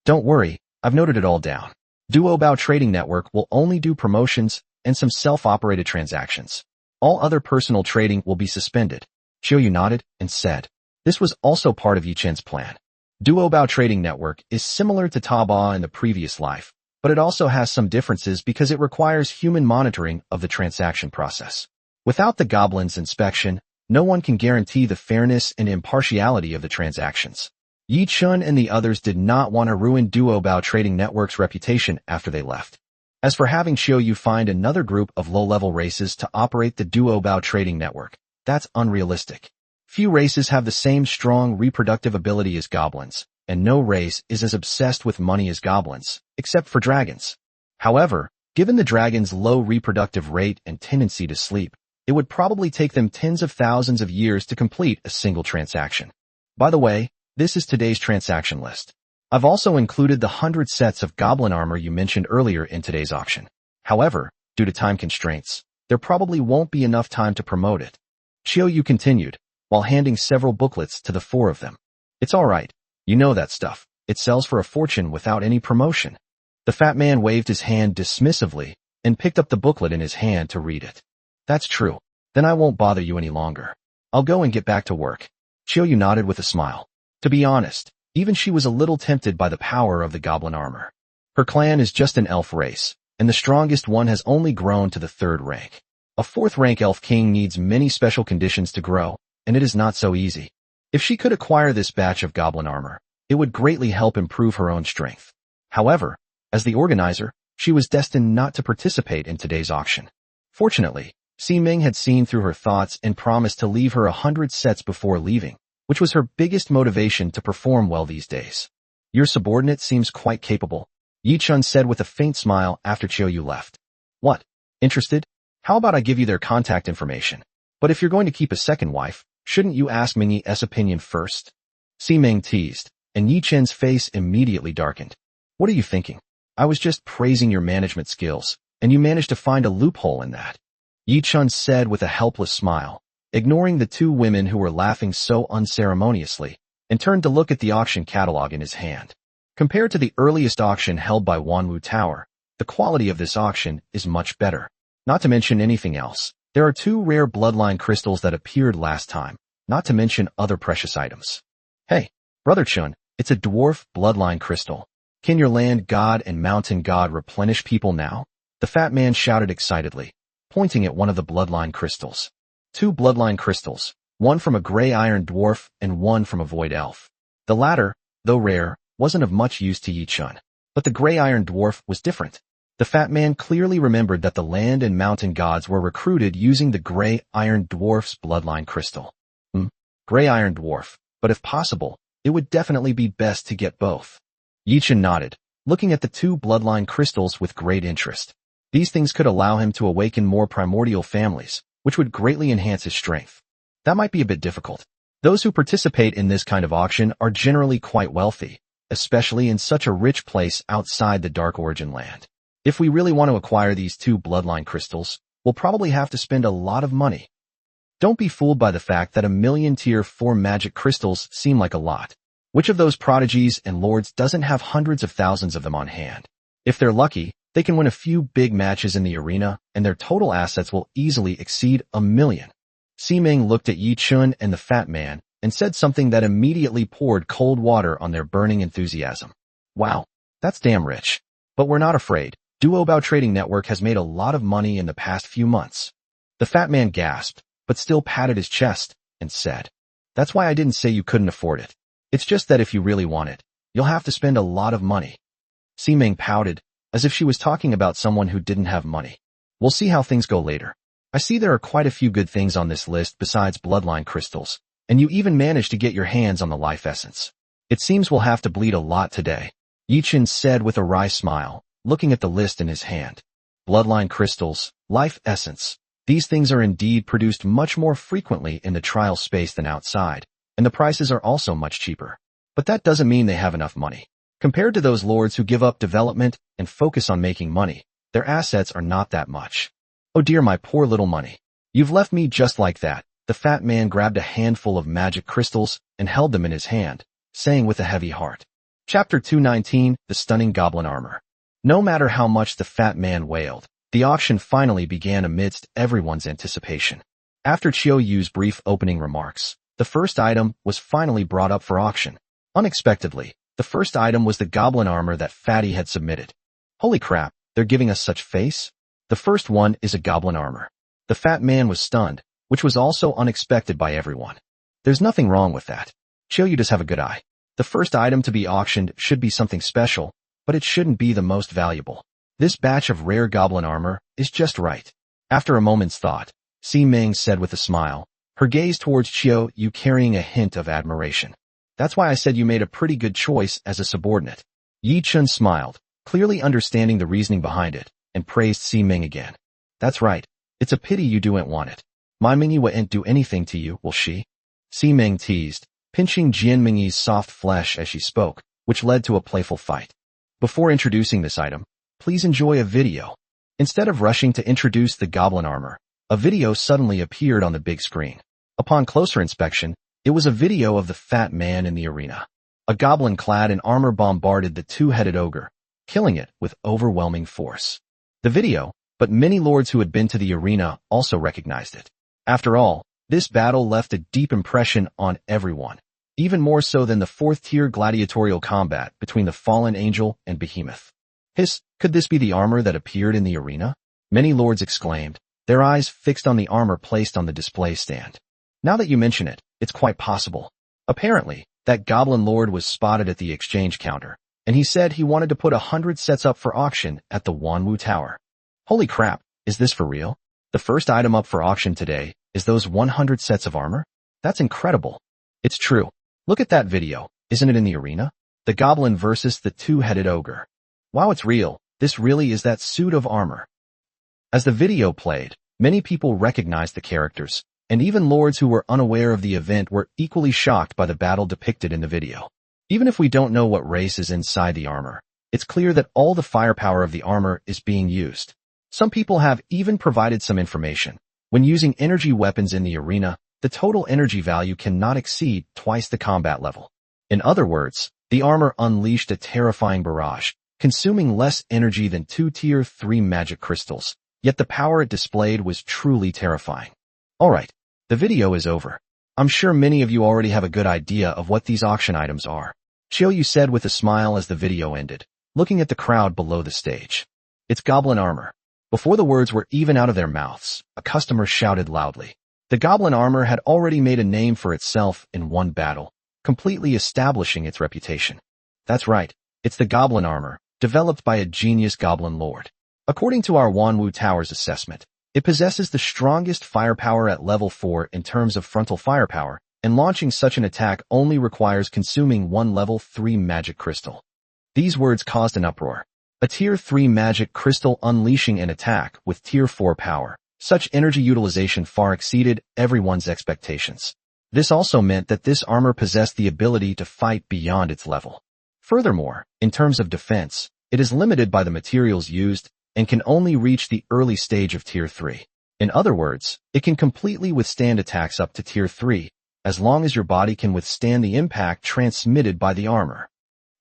Don't worry, I've noted it all down. Duobao Trading Network will only do promotions and some self-operated transactions. All other personal trading will be suspended. Xiaoyu nodded and said, this was also part of Yichen's plan. Duobao Trading Network is similar to Taobao in the previous life, but it also has some differences because it requires human monitoring of the transaction process. Without the goblin's inspection, no one can guarantee the fairness and impartiality of the transactions. Yi Chun and the others did not want to ruin Duobao Trading Network's reputation after they left. As for having Xiaoyu find another group of low-level races to operate the Duobao Trading Network, that's unrealistic. Few races have the same strong reproductive ability as goblins, and no race is as obsessed with money as goblins, except for dragons. However, given the dragons' low reproductive rate and tendency to sleep, it would probably take them tens of thousands of years to complete a single transaction. By the way, this is today's transaction list. I've also included the 100 sets of goblin armor you mentioned earlier in today's auction. However, due to time constraints, there probably won't be enough time to promote it. Xiaoyu continued, while handing several booklets to the four of them. It's alright. You know that stuff. It sells for a fortune without any promotion. The fat man waved his hand dismissively and picked up the booklet in his hand to read it. That's true. Then I won't bother you any longer. I'll go and get back to work. Xiaoyu nodded with a smile. To be honest, even she was a little tempted by the power of the goblin armor. Her clan is just an elf race, and the strongest one has only grown to the 3rd rank. A 4th rank elf king needs many special conditions to grow, and it is not so easy. If she could acquire this batch of goblin armor, it would greatly help improve her own strength. However, as the organizer, she was destined not to participate in today's auction. Fortunately, Ximing had seen through her thoughts and promised to leave her 100 sets before leaving, which was her biggest motivation to perform well these days. Your subordinate seems quite capable, Yi Chun said with a faint smile after Xiaoyu left. What? Interested? How about I give you their contact information? But if you're going to keep a second wife, shouldn't you ask Mingyi's opinion first? Ximing teased, and Yi Chen's face immediately darkened. What are you thinking? I was just praising your management skills, and you managed to find a loophole in that. Yi Chun said with a helpless smile, ignoring the two women who were laughing so unceremoniously, and turned to look at the auction catalog in his hand. Compared to the earliest auction held by Wanwu Tower, the quality of this auction is much better. Not to mention anything else, there are 2 rare bloodline crystals that appeared last time, not to mention other precious items. Hey, Brother Chun, it's a dwarf bloodline crystal. Can your land god and mountain god replenish people now? The fat man shouted excitedly, pointing at one of the bloodline crystals. 2 bloodline crystals, one from a gray iron dwarf and one from a void elf. The latter, though rare, wasn't of much use to Yi Chun, but the gray iron dwarf was different. The fat man clearly remembered that the land and mountain gods were recruited using the gray iron dwarf's bloodline crystal. Gray iron dwarf, but if possible, it would definitely be best to get both. Yi Chun nodded, looking at the 2 bloodline crystals with great interest. These things could allow him to awaken more primordial families, which would greatly enhance his strength. That might be a bit difficult. Those who participate in this kind of auction are generally quite wealthy, especially in such a rich place outside the Dark Origin land. If we really want to acquire these 2 bloodline crystals, we'll probably have to spend a lot of money. Don't be fooled by the fact that 1,000,000 tier 4 magic crystals seem like a lot. Which of those prodigies and lords doesn't have hundreds of thousands of them on hand? If they're lucky, they can win a few big matches in the arena, and their total assets will easily exceed 1,000,000. Ximing looked at Yi Chun and the fat man, and said something that immediately poured cold water on their burning enthusiasm. Wow, that's damn rich. But we're not afraid. Duobao Trading Network has made a lot of money in the past few months. The fat man gasped, but still patted his chest, and said, that's why I didn't say you couldn't afford it. It's just that if you really want it, you'll have to spend a lot of money. Ximing pouted, as if she was talking about someone who didn't have money. We'll see how things go later. I see there are quite a few good things on this list besides bloodline crystals, and you even managed to get your hands on the life essence. It seems we'll have to bleed a lot today, Yi Chun said with a wry smile, looking at the list in his hand. Bloodline crystals, life essence. These things are indeed produced much more frequently in the trial space than outside, and the prices are also much cheaper. But that doesn't mean they have enough money. Compared to those lords who give up development and focus on making money, Their assets are not that much. Oh dear, my poor little money. You've left me just like that. The fat man grabbed a handful of magic crystals and held them in his hand, saying with a heavy heart. Chapter 219, The Stunning Goblin Armor. No matter how much the fat man wailed, the auction finally began amidst everyone's anticipation. After Chiyoyu's brief opening remarks, the first item was finally brought up for auction. Unexpectedly, the first item was the goblin armor that Fatty had submitted. Holy crap, they're giving us such face? The first one is a goblin armor. The fat man was stunned, which was also unexpected by everyone. There's nothing wrong with that. Chiyoyu does have a good eye. The first item to be auctioned should be something special, but it shouldn't be the most valuable. This batch of rare goblin armor is just right. After a moment's thought, Si Ming said with a smile, her gaze towards Chiyoyu carrying a hint of admiration. That's why I said you made a pretty good choice as a subordinate. Yi Chun smiled, clearly understanding the reasoning behind it, and praised Si Ming again. That's right. It's a pity you don't want it. My Mingy won't do anything to you, will she? Si Ming teased, pinching Jian Mingyi's soft flesh as she spoke, which led to a playful fight. Before introducing this item, please enjoy a video. Instead of rushing to introduce the goblin armor, a video suddenly appeared on the big screen. Upon closer inspection, it was a video of the fat man in the arena. A goblin clad in armor bombarded the two-headed ogre, killing it with overwhelming force. The video, but many lords who had been to the arena also recognized it. After all, this battle left a deep impression on everyone, even more so than the fourth-tier gladiatorial combat between the fallen angel and behemoth. Could this be the armor that appeared in the arena? Many lords exclaimed, their eyes fixed on the armor placed on the display stand. Now that you mention it, it's quite possible. Apparently, that goblin lord was spotted at the exchange counter, and he said he wanted to put 100 sets up for auction at the Wanwu Tower. Holy crap, is this for real? The first item up for auction today is those 100 sets of armor? That's incredible. It's true. Look at that video, isn't it in the arena? The goblin versus the two-headed ogre. Wow, it's real. This really is that suit of armor. As the video played, many people recognized the characters, and even lords who were unaware of the event were equally shocked by the battle depicted in the video. Even if we don't know what race is inside the armor, it's clear that all the firepower of the armor is being used. Some people have even provided some information. When using energy weapons in the arena, the total energy value cannot exceed twice the combat level. In other words, the armor unleashed a terrifying barrage, consuming less energy than 2 Tier 3 magic crystals, yet the power it displayed was truly terrifying. Alright, the video is over. I'm sure many of you already have a good idea of what these auction items are. Chiyoyu said with a smile as the video ended, looking at the crowd below the stage. It's goblin armor. Before the words were even out of their mouths, a customer shouted loudly. The goblin armor had already made a name for itself in one battle, completely establishing its reputation. That's right, it's the goblin armor, developed by a genius goblin lord. According to our Wanwu Tower's assessment, it possesses the strongest firepower at level 4 in terms of frontal firepower, and launching such an attack only requires consuming one level 3 magic crystal. These words caused an uproar. A Tier 3 magic crystal unleashing an attack with Tier 4 power. Such energy utilization far exceeded everyone's expectations. This also meant that this armor possessed the ability to fight beyond its level. Furthermore, in terms of defense, it is limited by the materials used and can only reach the early stage of Tier 3. In other words, it can completely withstand attacks up to Tier 3, as long as your body can withstand the impact transmitted by the armor.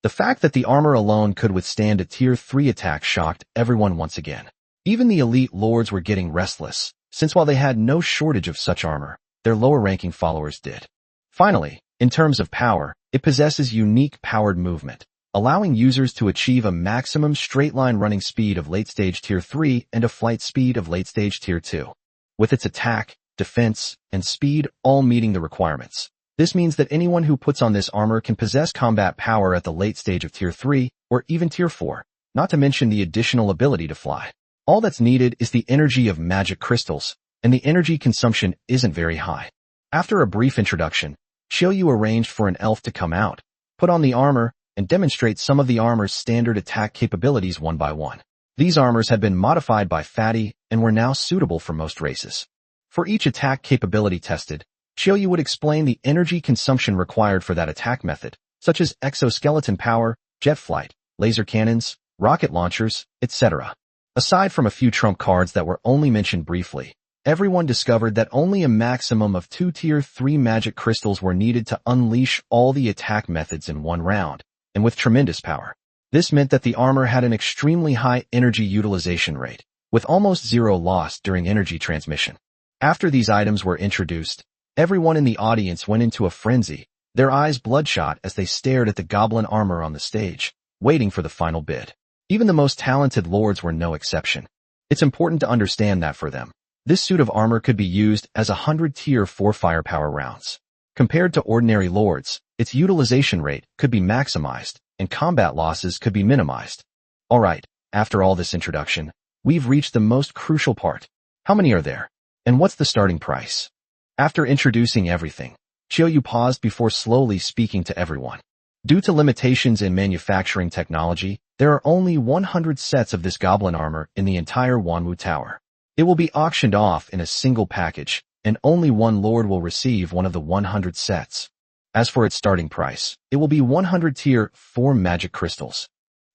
The fact that the armor alone could withstand a Tier 3 attack shocked everyone once again. Even the elite lords were getting restless, since while they had no shortage of such armor, their lower-ranking followers did. Finally, in terms of power, it possesses unique powered movement, allowing users to achieve a maximum straight-line running speed of late-stage Tier 3 and a flight speed of late-stage Tier 2. With its attack, defense, and speed all meeting the requirements. This means that anyone who puts on this armor can possess combat power at the late stage of Tier 3 or even Tier 4, not to mention the additional ability to fly. All that's needed is the energy of magic crystals, and the energy consumption isn't very high. After a brief introduction, Chiyoyu arranged for an elf to come out, put on the armor, and demonstrate some of the armor's standard attack capabilities one by one. These armors had been modified by Fatty and were now suitable for most races. For each attack capability tested, Chiyoyu would explain the energy consumption required for that attack method, such as exoskeleton power, jet flight, laser cannons, rocket launchers, etc. Aside from a few trump cards that were only mentioned briefly, everyone discovered that only a maximum of 2 Tier 3 magic crystals were needed to unleash all the attack methods in one round, and with tremendous power. This meant that the armor had an extremely high energy utilization rate, with almost zero loss during energy transmission. After these items were introduced, everyone in the audience went into a frenzy, their eyes bloodshot as they stared at the goblin armor on the stage, waiting for the final bid. Even the most talented lords were no exception. It's important to understand that for them, this suit of armor could be used as 100 Tier 4 firepower rounds. Compared to ordinary lords, its utilization rate could be maximized, and combat losses could be minimized. Alright, after all this introduction, we've reached the most crucial part. How many are there? And what's the starting price? After introducing everything, Chiyoyu paused before slowly speaking to everyone. Due to limitations in manufacturing technology, there are only 100 sets of this goblin armor in the entire Wanwu Tower. It will be auctioned off in a single package, and only one lord will receive one of the 100 sets. As for its starting price, it will be 100 Tier 4 magic crystals.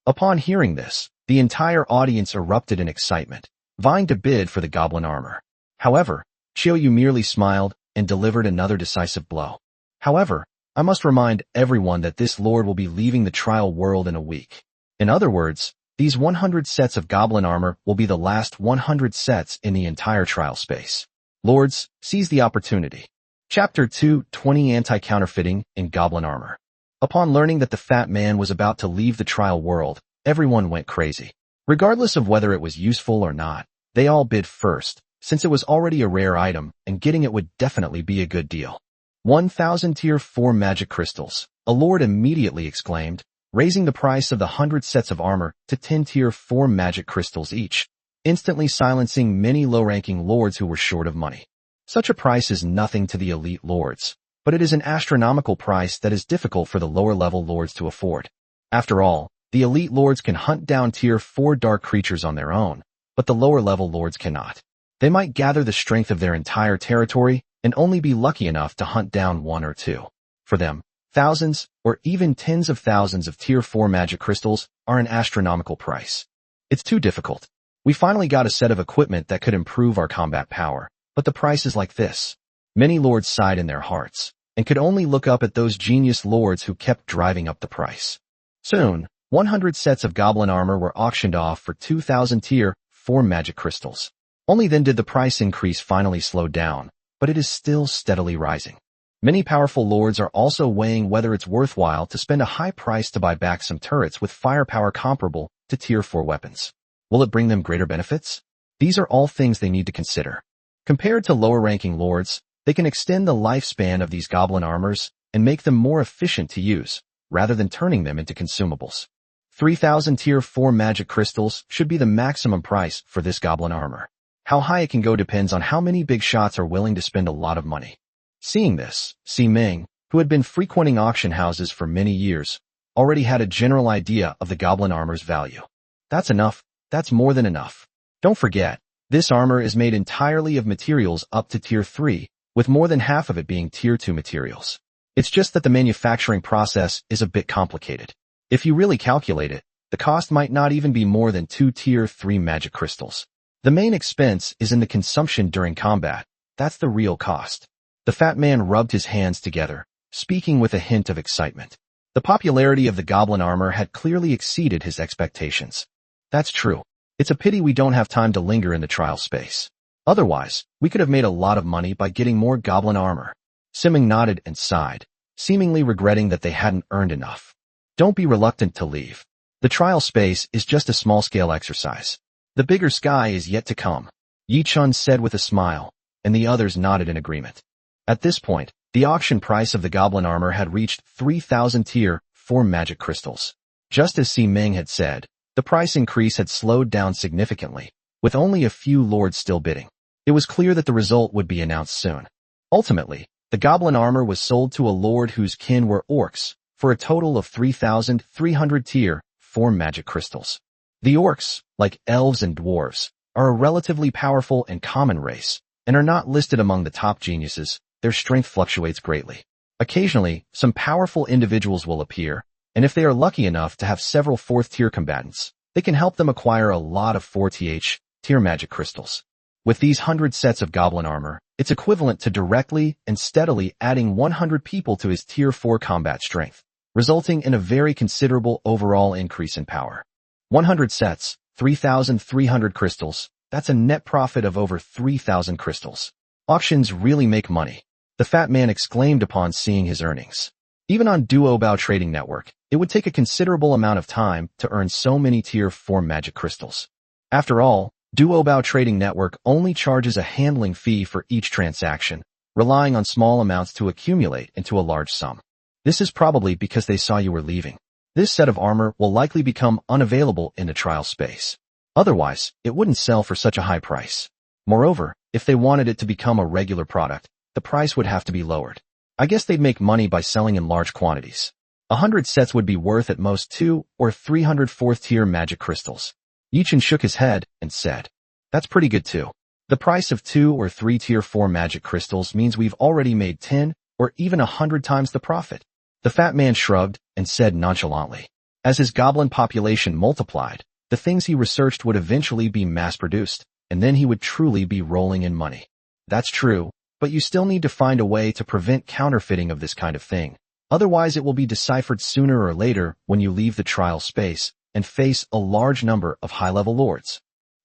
Upon hearing this, the entire audience erupted in excitement, vying to bid for the goblin armor. However, Chiyoyu merely smiled and delivered another decisive blow. However, I must remind everyone that this lord will be leaving the trial world in a week. In other words, these 100 sets of goblin armor will be the last 100 sets in the entire trial space. Lords, seize the opportunity. Chapter 2, 20 Anti-Counterfeiting in Goblin Armor. Upon learning that the fat man was about to leave the trial world, everyone went crazy. Regardless of whether it was useful or not, they all bid first, since it was already a rare item, and getting it would definitely be a good deal. 1,000 Tier 4 magic crystals, a lord immediately exclaimed, raising the price of the 100 sets of armor to 10 Tier 4 magic crystals each, instantly silencing many low-ranking lords who were short of money. Such a price is nothing to the elite lords, but it is an astronomical price that is difficult for the lower-level lords to afford. After all, the elite lords can hunt down Tier 4 dark creatures on their own, but the lower-level lords cannot. They might gather the strength of their entire territory and only be lucky enough to hunt down one or two. For them, thousands, or even tens of thousands of Tier 4 magic crystals are an astronomical price. It's too difficult. We finally got a set of equipment that could improve our combat power, but the price is like this. Many lords sighed in their hearts, and could only look up at those genius lords who kept driving up the price. Soon, 100 sets of goblin armor were auctioned off for 2,000 Tier 4 magic crystals. Only then did the price increase finally slow down, but it is still steadily rising. Many powerful lords are also weighing whether it's worthwhile to spend a high price to buy back some turrets with firepower comparable to Tier 4 weapons. Will it bring them greater benefits? These are all things they need to consider. Compared to lower-ranking lords, they can extend the lifespan of these goblin armors and make them more efficient to use, rather than turning them into consumables. 3,000 Tier 4 magic crystals should be the maximum price for this goblin armor. How high it can go depends on how many big shots are willing to spend a lot of money. Seeing this, Si Ming, who had been frequenting auction houses for many years, already had a general idea of the goblin armor's value. That's enough. That's more than enough. Don't forget, this armor is made entirely of materials up to Tier 3, with more than half of it being Tier 2 materials. It's just that the manufacturing process is a bit complicated. If you really calculate it, the cost might not even be more than 2 Tier 3 magic crystals. The main expense is in the consumption during combat. That's the real cost. The fat man rubbed his hands together, speaking with a hint of excitement. The popularity of the goblin armor had clearly exceeded his expectations. That's true. It's a pity we don't have time to linger in the trial space. Otherwise, we could have made a lot of money by getting more goblin armor. Si Ming nodded and sighed, seemingly regretting that they hadn't earned enough. Don't be reluctant to leave. The trial space is just a small-scale exercise. The bigger sky is yet to come, Yi Chun said with a smile, and the others nodded in agreement. At this point, the auction price of the goblin armor had reached 3,000 Tier 4 magic crystals. Just as Si Ming had said, the price increase had slowed down significantly, with only a few lords still bidding. It was clear that the result would be announced soon. Ultimately, the goblin armor was sold to a lord whose kin were orcs, for a total of 3,300 Tier 4 magic crystals. The orcs, like elves and dwarves, are a relatively powerful and common race, and are not listed among the top geniuses. Their strength fluctuates greatly. Occasionally, some powerful individuals will appear, and if they are lucky enough to have several 4th-tier combatants, They can help them acquire a lot of 4th tier magic crystals. With these 100 sets of goblin armor, it's equivalent to directly and steadily adding 100 people to his tier 4 combat strength, resulting in a very considerable overall increase in power. 100 sets, 3,300 crystals, that's a net profit of over 3,000 crystals. Auctions really make money, the fat man exclaimed upon seeing his earnings. Even on Duobao Trading Network, it would take a considerable amount of time to earn so many tier 4 magic crystals. After all, Duobao Trading Network only charges a handling fee for each transaction, relying on small amounts to accumulate into a large sum. This is probably because they saw you were leaving. This set of armor will likely become unavailable in the trial space. Otherwise, it wouldn't sell for such a high price. Moreover, if they wanted it to become a regular product, the price would have to be lowered. I guess they'd make money by selling in large quantities. 100 sets would be worth at most 2 or 300 4th tier magic crystals. Yichin shook his head and said, "That's pretty good too. The price of 2 or 3 tier 4 magic crystals means we've already made 10 or even 100 times the profit." The fat man shrugged and said nonchalantly, as his goblin population multiplied, the things he researched would eventually be mass-produced, and then he would truly be rolling in money. That's true, but you still need to find a way to prevent counterfeiting of this kind of thing. Otherwise it will be deciphered sooner or later when you leave the trial space and face a large number of high-level lords.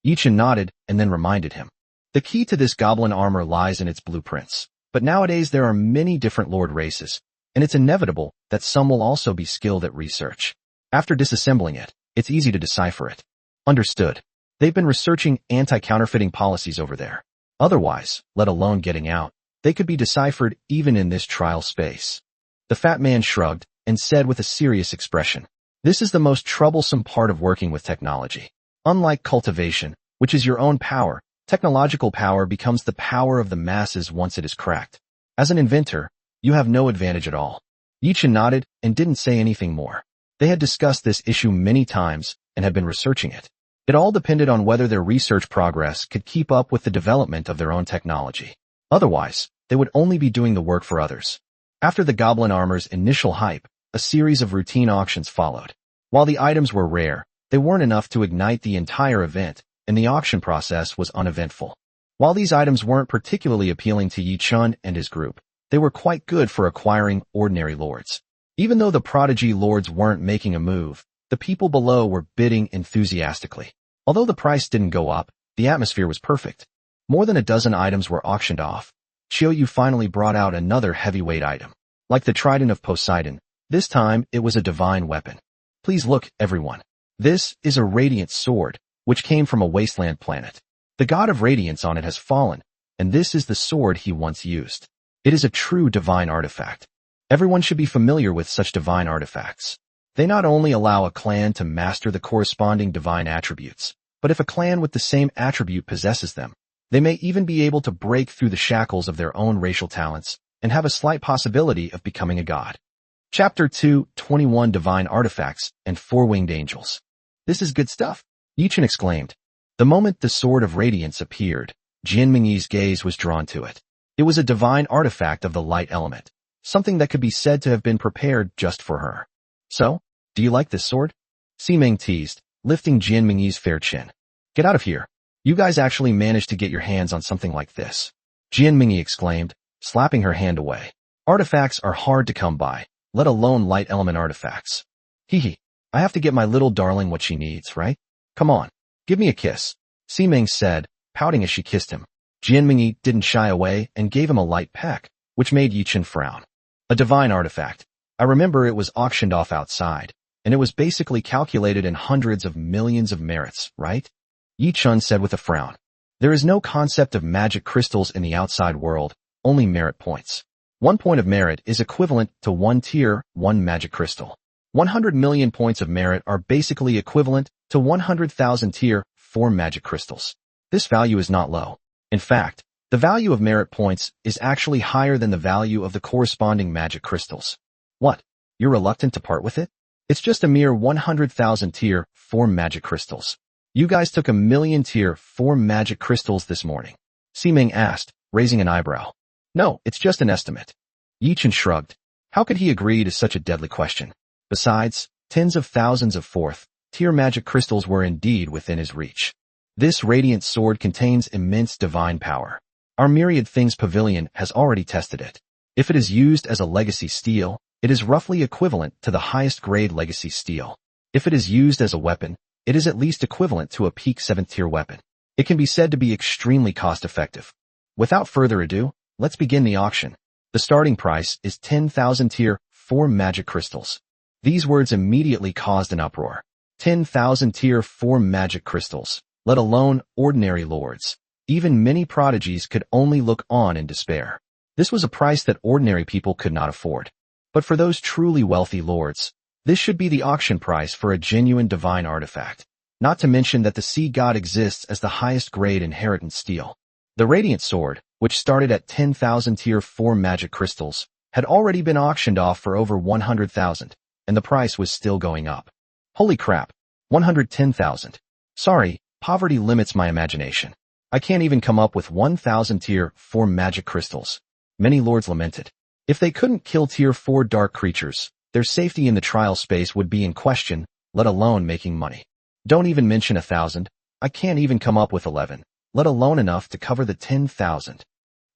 Yichin nodded and then reminded him. The key to this goblin armor lies in its blueprints, but nowadays there are many different lord races, and it's inevitable that some will also be skilled at research. After disassembling it, it's easy to decipher it. Understood. They've been researching anti-counterfeiting policies over there. Otherwise, let alone getting out, they could be deciphered even in this trial space. The fat man shrugged and said with a serious expression, "This is the most troublesome part of working with technology. Unlike cultivation, which is your own power, technological power becomes the power of the masses once it is cracked. As an inventor, you have no advantage at all." Yichin nodded and didn't say anything more. They had discussed this issue many times and had been researching it. It all depended on whether their research progress could keep up with the development of their own technology. Otherwise, they would only be doing the work for others. After the goblin armor's initial hype, a series of routine auctions followed. While the items were rare, they weren't enough to ignite the entire event, and the auction process was uneventful. While these items weren't particularly appealing to Yi Chun and his group, they were quite good for acquiring ordinary lords. Even though the prodigy lords weren't making a move, the people below were bidding enthusiastically. Although the price didn't go up, the atmosphere was perfect. More than a dozen items were auctioned off. Chiou finally brought out another heavyweight item. Like the trident of Poseidon, this time it was a divine weapon. Please look, everyone. This is a radiant sword, which came from a wasteland planet. The god of radiance on it has fallen, and this is the sword he once used. It is a true divine artifact. Everyone should be familiar with such divine artifacts. They not only allow a clan to master the corresponding divine attributes, but if a clan with the same attribute possesses them, they may even be able to break through the shackles of their own racial talents and have a slight possibility of becoming a god. Chapter 2, 21 Divine Artifacts and Four-Winged Angels. This is good stuff, Yichin exclaimed. The moment the Sword of Radiance appeared, Jian Mingyi's gaze was drawn to it. It was a divine artifact of the light element, something that could be said to have been prepared just for her. "So, do you like this sword?" Simeng teased, lifting Jian Mingyi's fair chin. "Get out of here. You guys actually managed to get your hands on something like this," Jian Mingyi exclaimed, slapping her hand away. "Artifacts are hard to come by, let alone light element artifacts. Hee. I have to get my little darling what she needs, right? Come on, give me a kiss," Simeng said, pouting as she kissed him. Jian Mingyi didn't shy away and gave him a light peck, which made Yichin frown. A divine artifact. I remember it was auctioned off outside, and it was basically calculated in hundreds of millions of merits, right? Yi Chun said with a frown. There is no concept of magic crystals in the outside world, only merit points. 1 point of merit is equivalent to 1 tier, 1 magic crystal. 100 million points of merit are basically equivalent to 100,000 tier, 4 magic crystals. This value is not low. In fact, the value of merit points is actually higher than the value of the corresponding magic crystals. What? You're reluctant to part with it? It's just a mere 100,000 tier 4 magic crystals. You guys took 1,000,000 tier 4 magic crystals this morning. Simeng asked, raising an eyebrow. No, it's just an estimate. Yichin shrugged. How could he agree to such a deadly question? Besides, tens of thousands of 4th tier magic crystals were indeed within his reach. This radiant sword contains immense divine power. Our Myriad Things Pavilion has already tested it. If it is used as a legacy steel, it is roughly equivalent to the highest grade legacy steel. If it is used as a weapon, it is at least equivalent to a peak 7th tier weapon. It can be said to be extremely cost-effective. Without further ado, let's begin the auction. The starting price is 10,000 tier 4 magic crystals. These words immediately caused an uproar. 10,000 tier 4 magic crystals, let alone ordinary lords. Even many prodigies could only look on in despair. This was a price that ordinary people could not afford. But for those truly wealthy lords, this should be the auction price for a genuine divine artifact. Not to mention that the sea god exists as the highest grade inheritance steel. The Radiant Sword, which started at 10,000 tier 4 magic crystals, had already been auctioned off for over 100,000, and the price was still going up. Holy crap, 110,000. Sorry, poverty limits my imagination. I can't even come up with 1,000 tier 4 magic crystals. Many lords lamented. If they couldn't kill tier 4 dark creatures, their safety in the trial space would be in question, let alone making money. Don't even mention 1,000. I can't even come up with 11, let alone enough to cover the 10,000.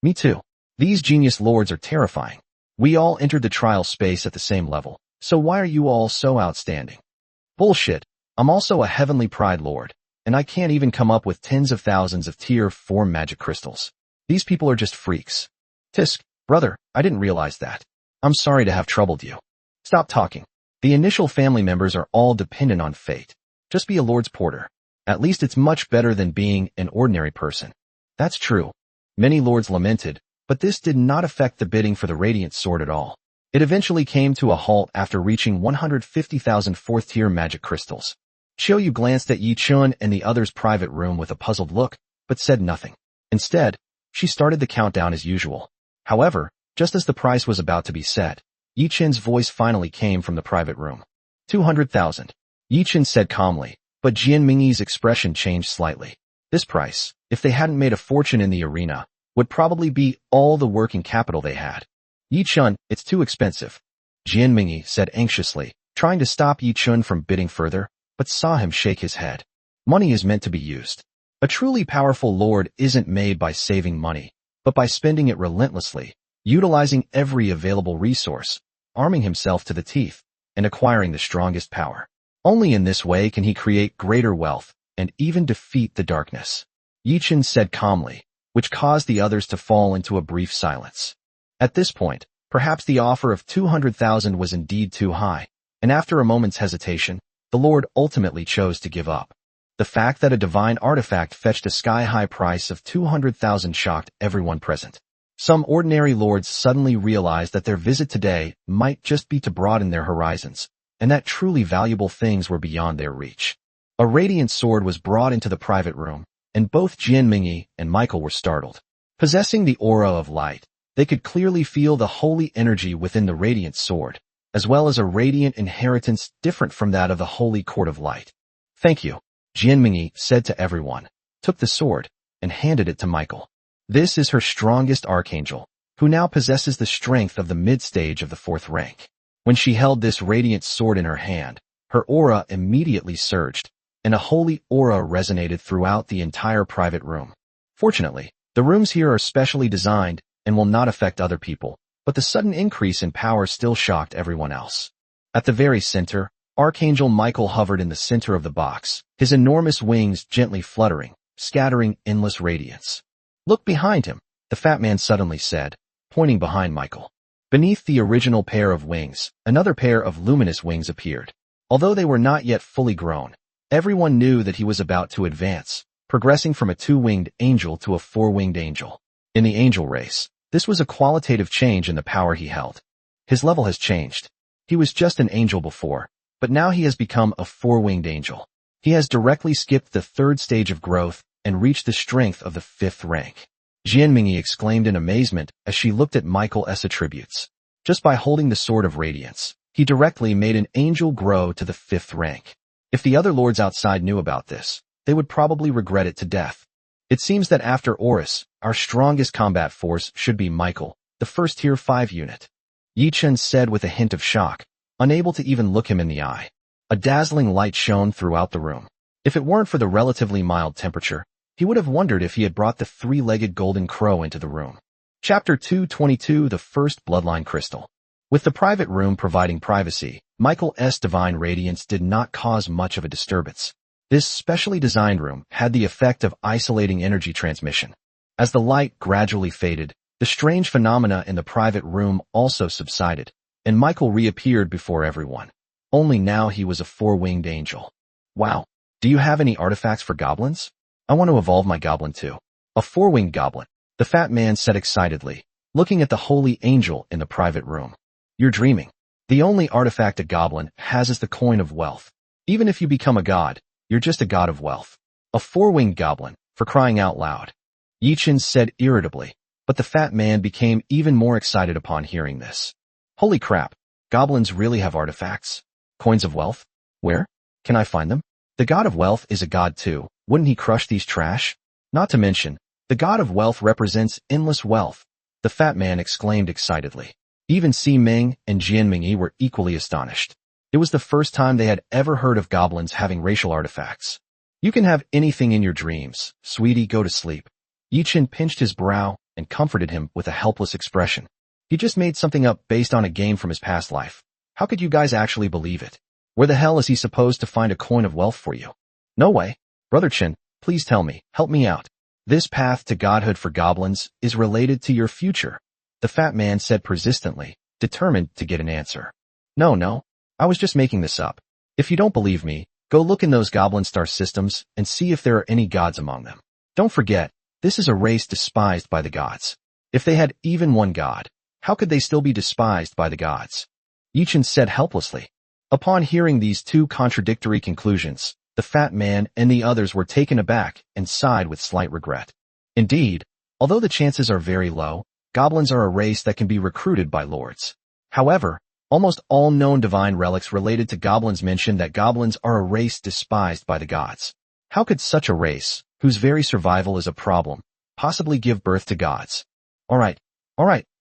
Me too. These genius lords are terrifying. We all entered the trial space at the same level, so why are you all so outstanding? Bullshit. I'm also a heavenly pride lord, and I can't even come up with tens of thousands of tier 4 magic crystals. These people are just freaks. Tisk, brother, I didn't realize that. I'm sorry to have troubled you. Stop talking. The initial family members are all dependent on fate. Just be a lord's porter. At least it's much better than being an ordinary person. That's true. Many lords lamented, but this did not affect the bidding for the Radiant Sword at all. It eventually came to a halt after reaching 150,000 4th tier magic crystals. Xiaoyu glanced at Yi Chun and the other's private room with a puzzled look, but said nothing. Instead, she started the countdown as usual. However, just as the price was about to be set, Yi Chun's voice finally came from the private room. 200,000. Yi Chun said calmly, but Jian Mingyi's expression changed slightly. This price, if they hadn't made a fortune in the arena, would probably be all the working capital they had. Yi Chun, it's too expensive. Jian Mingyi said anxiously, trying to stop Yi Chun from bidding further, but saw him shake his head. Money is meant to be used. A truly powerful lord isn't made by saving money, but by spending it relentlessly, utilizing every available resource, arming himself to the teeth, and acquiring the strongest power. Only in this way can he create greater wealth and even defeat the darkness. Yi Chun said calmly, which caused the others to fall into a brief silence. At this point, perhaps the offer of 200,000 was indeed too high, and after a moment's hesitation, the lord ultimately chose to give up. The fact that a divine artifact fetched a sky-high price of 200,000 shocked everyone present. Some ordinary lords suddenly realized that their visit today might just be to broaden their horizons, and that truly valuable things were beyond their reach. A radiant sword was brought into the private room, and both Jian Mingyi and Michael were startled. Possessing the aura of light, they could clearly feel the holy energy within the radiant sword, as well as a radiant inheritance different from that of the holy court of light. Thank you, Jian Mingyi said to everyone, took the sword, and handed it to Michael. This is her strongest archangel, who now possesses the strength of the mid-stage of the 4th rank. When she held this radiant sword in her hand, her aura immediately surged, and a holy aura resonated throughout the entire private room. Fortunately, the rooms here are specially designed and will not affect other people, but the sudden increase in power still shocked everyone else. At the very center, Archangel Michael hovered in the center of the box, his enormous wings gently fluttering, scattering endless radiance. Look behind him, the fat man suddenly said, pointing behind Michael. Beneath the original pair of wings, another pair of luminous wings appeared. Although they were not yet fully grown, everyone knew that he was about to advance, progressing from a 2-winged angel to a 4-winged angel. In the angel race, this was a qualitative change in the power he held. His level has changed. He was just an angel before, but now he has become a 4-winged angel. He has directly skipped the 3rd stage of growth and reached the strength of the 5th rank. Jian Mingyi exclaimed in amazement as she looked at Michael's attributes. Just by holding the Sword of Radiance, he directly made an angel grow to the 5th rank. If the other lords outside knew about this, they would probably regret it to death. It seems that after Horus, our strongest combat force should be Michael, the 1st tier 5 unit. Yi Chun said with a hint of shock, unable to even look him in the eye. A dazzling light shone throughout the room. If it weren't for the relatively mild temperature, he would have wondered if he had brought the three-legged golden crow into the room. Chapter 222, The First Bloodline Crystal. With the private room providing privacy, Michael's divine radiance did not cause much of a disturbance. This specially designed room had the effect of isolating energy transmission. As the light gradually faded, the strange phenomena in the private room also subsided, and Michael reappeared before everyone. Only now he was a four-winged angel. Wow, do you have any artifacts for goblins? I want to evolve my goblin too. A four-winged goblin, the fat man said excitedly, looking at the holy angel in the private room. You're dreaming. The only artifact a goblin has is the coin of wealth. Even if you become a god, you're just a god of wealth. A four-winged goblin, for crying out loud. Yichin said irritably, but the fat man became even more excited upon hearing this. Holy crap, goblins really have artifacts? Coins of wealth? Where? Can I find them? The god of wealth is a god too, wouldn't he crush these trash? Not to mention, the god of wealth represents endless wealth, the fat man exclaimed excitedly. Even Si Ming and Jian Mingyi were equally astonished. It was the first time they had ever heard of goblins having racial artifacts. You can have anything in your dreams, sweetie, go to sleep. Yichin pinched his brow and comforted him with a helpless expression. He just made something up based on a game from his past life. How could you guys actually believe it? Where the hell is he supposed to find a coin of wealth for you? No way. Brother Chin, please tell me, help me out. This path to godhood for goblins is related to your future, the fat man said persistently, determined to get an answer. No, I was just making this up. If you don't believe me, go look in those goblin star systems and see if there are any gods among them. Don't forget, this is a race despised by the gods. If they had even one god, how could they still be despised by the gods? Yichin said helplessly. Upon hearing these two contradictory conclusions, the fat man and the others were taken aback and sighed with slight regret. Indeed, although the chances are very low, goblins are a race that can be recruited by lords. However, almost all known divine relics related to goblins mention that goblins are a race despised by the gods. How could such a race, whose very survival is a problem, possibly give birth to gods? Alright,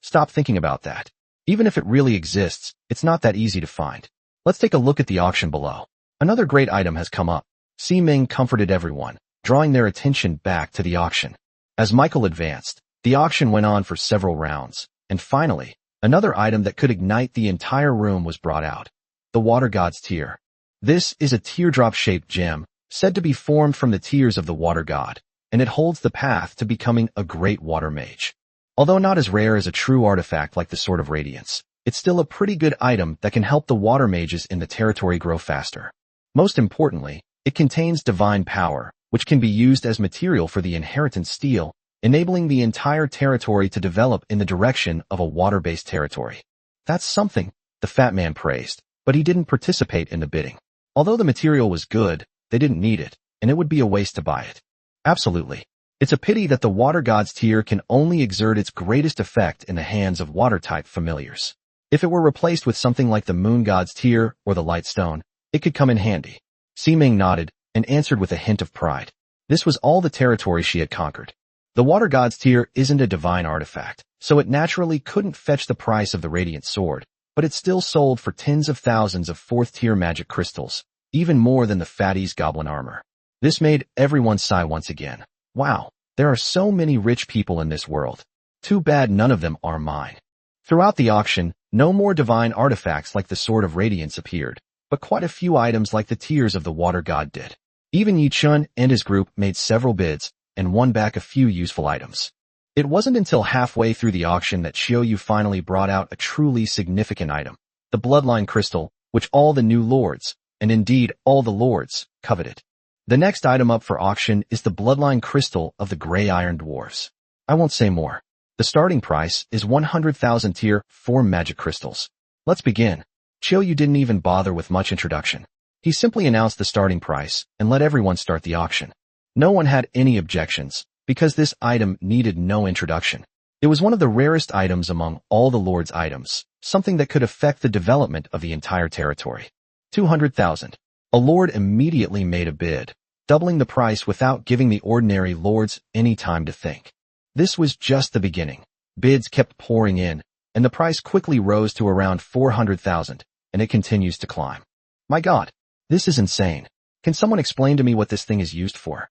stop thinking about that. Even if it really exists, it's not that easy to find. Let's take a look at the auction below. Another great item has come up. Si Ming comforted everyone, drawing their attention back to the auction. As Michael advanced, the auction went on for several rounds, and finally, another item that could ignite the entire room was brought out. The Water God's Tear. This is a teardrop-shaped gem, said to be formed from the tears of the Water God, and it holds the path to becoming a great water mage. Although not as rare as a true artifact like the Sword of Radiance, it's still a pretty good item that can help the water mages in the territory grow faster. Most importantly, it contains divine power, which can be used as material for the inheritance steel, enabling the entire territory to develop in the direction of a water-based territory. That's something, the fat man praised, but he didn't participate in the bidding. Although the material was good, they didn't need it, and it would be a waste to buy it. Absolutely. It's a pity that the Water God's Tear can only exert its greatest effect in the hands of water-type familiars. If it were replaced with something like the Moon God's Tear or the Light Stone, it could come in handy. Si Ming nodded and answered with a hint of pride. This was all the territory she had conquered. The Water God's Tear isn't a divine artifact, so it naturally couldn't fetch the price of the Radiant Sword, but it still sold for tens of thousands of fourth-tier magic crystals, even more than the fatty's goblin armor. This made everyone sigh once again. Wow, there are so many rich people in this world. Too bad none of them are mine. Throughout the auction, no more divine artifacts like the Sword of Radiance appeared, but quite a few items like the tears of the Water God did. Even Yi Chun and his group made several bids, and won back a few useful items. It wasn't until halfway through the auction that Xiaoyu finally brought out a truly significant item, the Bloodline Crystal, which all the new lords, and indeed all the lords, coveted. The next item up for auction is the Bloodline Crystal of the Grey Iron Dwarves. I won't say more. The starting price is 100,000 tier 4 magic crystals. Let's begin. Xiaoyu didn't even bother with much introduction. He simply announced the starting price and let everyone start the auction. No one had any objections, because this item needed no introduction. It was one of the rarest items among all the Lord's items, something that could affect the development of the entire territory. 200,000. A lord immediately made a bid, doubling the price without giving the ordinary lords any time to think. This was just the beginning. Bids kept pouring in, and the price quickly rose to around 400,000, and it continues to climb. My God, This is insane. Can someone explain to me what this thing is used for?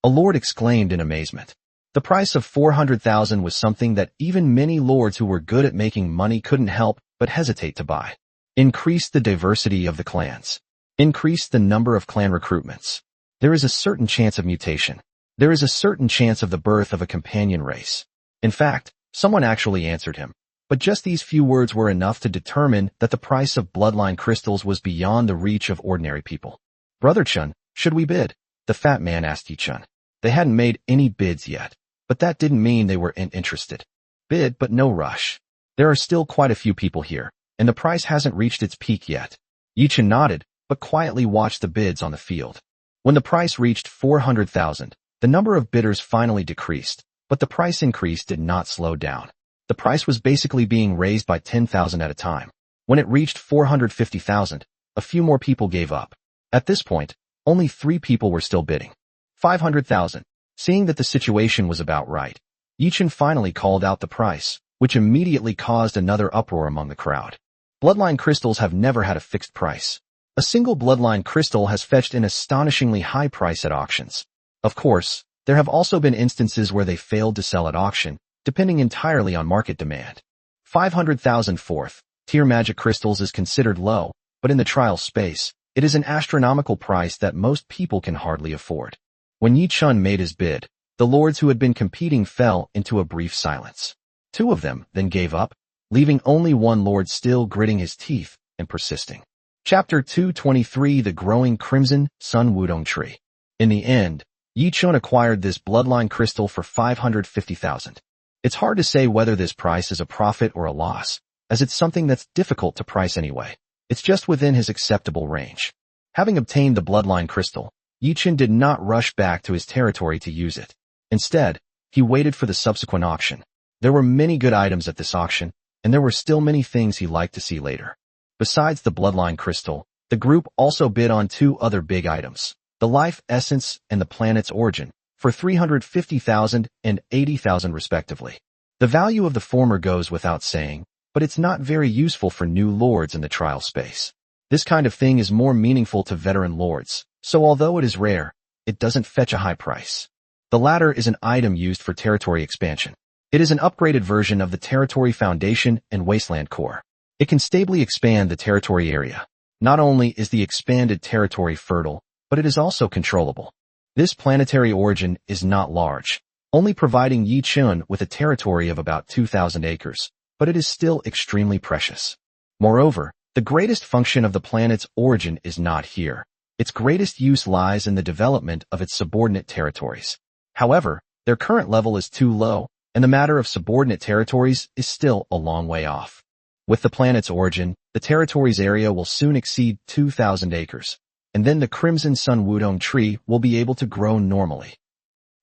A lord exclaimed in amazement. The price of 400,000 was something that even many lords who were good at making money couldn't help but hesitate to buy. Increase the diversity of the clans. Increase the number of clan recruitments. There is a certain chance of mutation. There is a certain chance of the birth of a companion race. In fact, someone actually answered him. But just these few words were enough to determine that the price of bloodline crystals was beyond the reach of ordinary people. Brother Chun, should we bid? The fat man asked Yi-chun. They hadn't made any bids yet, but that didn't mean they weren't interested. Bid, but no rush. There are still quite a few people here, and the price hasn't reached its peak yet. Yi-chun nodded, but quietly watched the bids on the field. When the price reached 400,000, the number of bidders finally decreased, but the price increase did not slow down. The price was basically being raised by 10,000 at a time. When it reached 450,000, a few more people gave up. At this point, only 3 people were still bidding. 500,000. Seeing that the situation was about right, Yi-chun finally called out the price, which immediately caused another uproar among the crowd. Bloodline crystals have never had a fixed price. A single bloodline crystal has fetched an astonishingly high price at auctions. Of course, there have also been instances where they failed to sell at auction, depending entirely on market demand. 500,000 4th-tier magic crystals is considered low, but in the trial space, it is an astronomical price that most people can hardly afford. When Yi-chun made his bid, the lords who had been competing fell into a brief silence. 2 of them then gave up, leaving only one lord still gritting his teeth and persisting. Chapter 223 The Growing Crimson Sun Wudong Tree. In the end, Yi-chun acquired this bloodline crystal for 550,000. It's hard to say whether this price is a profit or a loss, as it's something that's difficult to price anyway. It's just within his acceptable range. Having obtained the bloodline crystal, Yi-chun did not rush back to his territory to use it. Instead, he waited for the subsequent auction. There were many good items at this auction, and there were still many things he liked to see later. Besides the bloodline crystal, the group also bid on 2 other big items, the life essence and the planet's origin, for 350,000 and 80,000 respectively. The value of the former goes without saying, but it's not very useful for new lords in the trial space. This kind of thing is more meaningful to veteran lords, so although it is rare, it doesn't fetch a high price. The latter is an item used for territory expansion. It is an upgraded version of the Territory Foundation and Wasteland Core. It can stably expand the territory area. Not only is the expanded territory fertile, but it is also controllable. This planetary origin is not large, only providing Yi-chun with a territory of about 2,000 acres, but it is still extremely precious. Moreover, the greatest function of the planet's origin is not here. Its greatest use lies in the development of its subordinate territories. However, their current level is too low, and the matter of subordinate territories is still a long way off. With the planet's origin, the territory's area will soon exceed 2,000 acres, and then the Crimson Sun Wudong tree will be able to grow normally.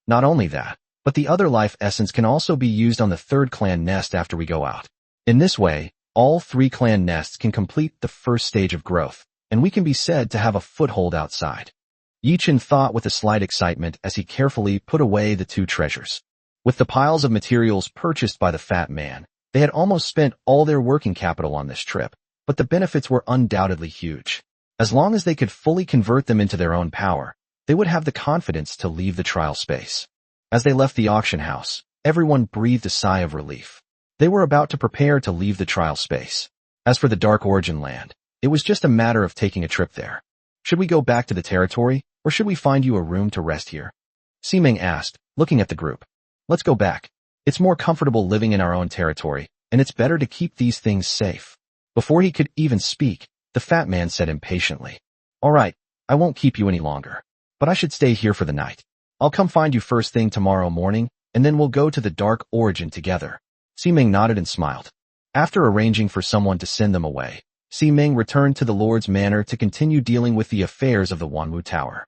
Not only that, but the other life essence can also be used on the 3rd clan nest after we go out. In this way, all 3 clan nests can complete the first stage of growth, and we can be said to have a foothold outside. Yi-chun thought with a slight excitement as he carefully put away the 2 treasures. With the piles of materials purchased by the fat man, they had almost spent all their working capital on this trip, but the benefits were undoubtedly huge. As long as they could fully convert them into their own power, they would have the confidence to leave the trial space. As they left the auction house, everyone breathed a sigh of relief. They were about to prepare to leave the trial space. As for the Dark Origin Land, it was just a matter of taking a trip there. Should we go back to the territory, or should we find you a room to rest here? Simeng asked, looking at the group. Let's go back. It's more comfortable living in our own territory, and it's better to keep these things safe. Before he could even speak, the fat man said impatiently, All right, I won't keep you any longer, but I should stay here for the night. I'll come find you first thing tomorrow morning, and then we'll go to the Dark Origin together. Simeng nodded and smiled. After arranging for someone to send them away, Simeng returned to the Lord's Manor to continue dealing with the affairs of the Wanwu Tower.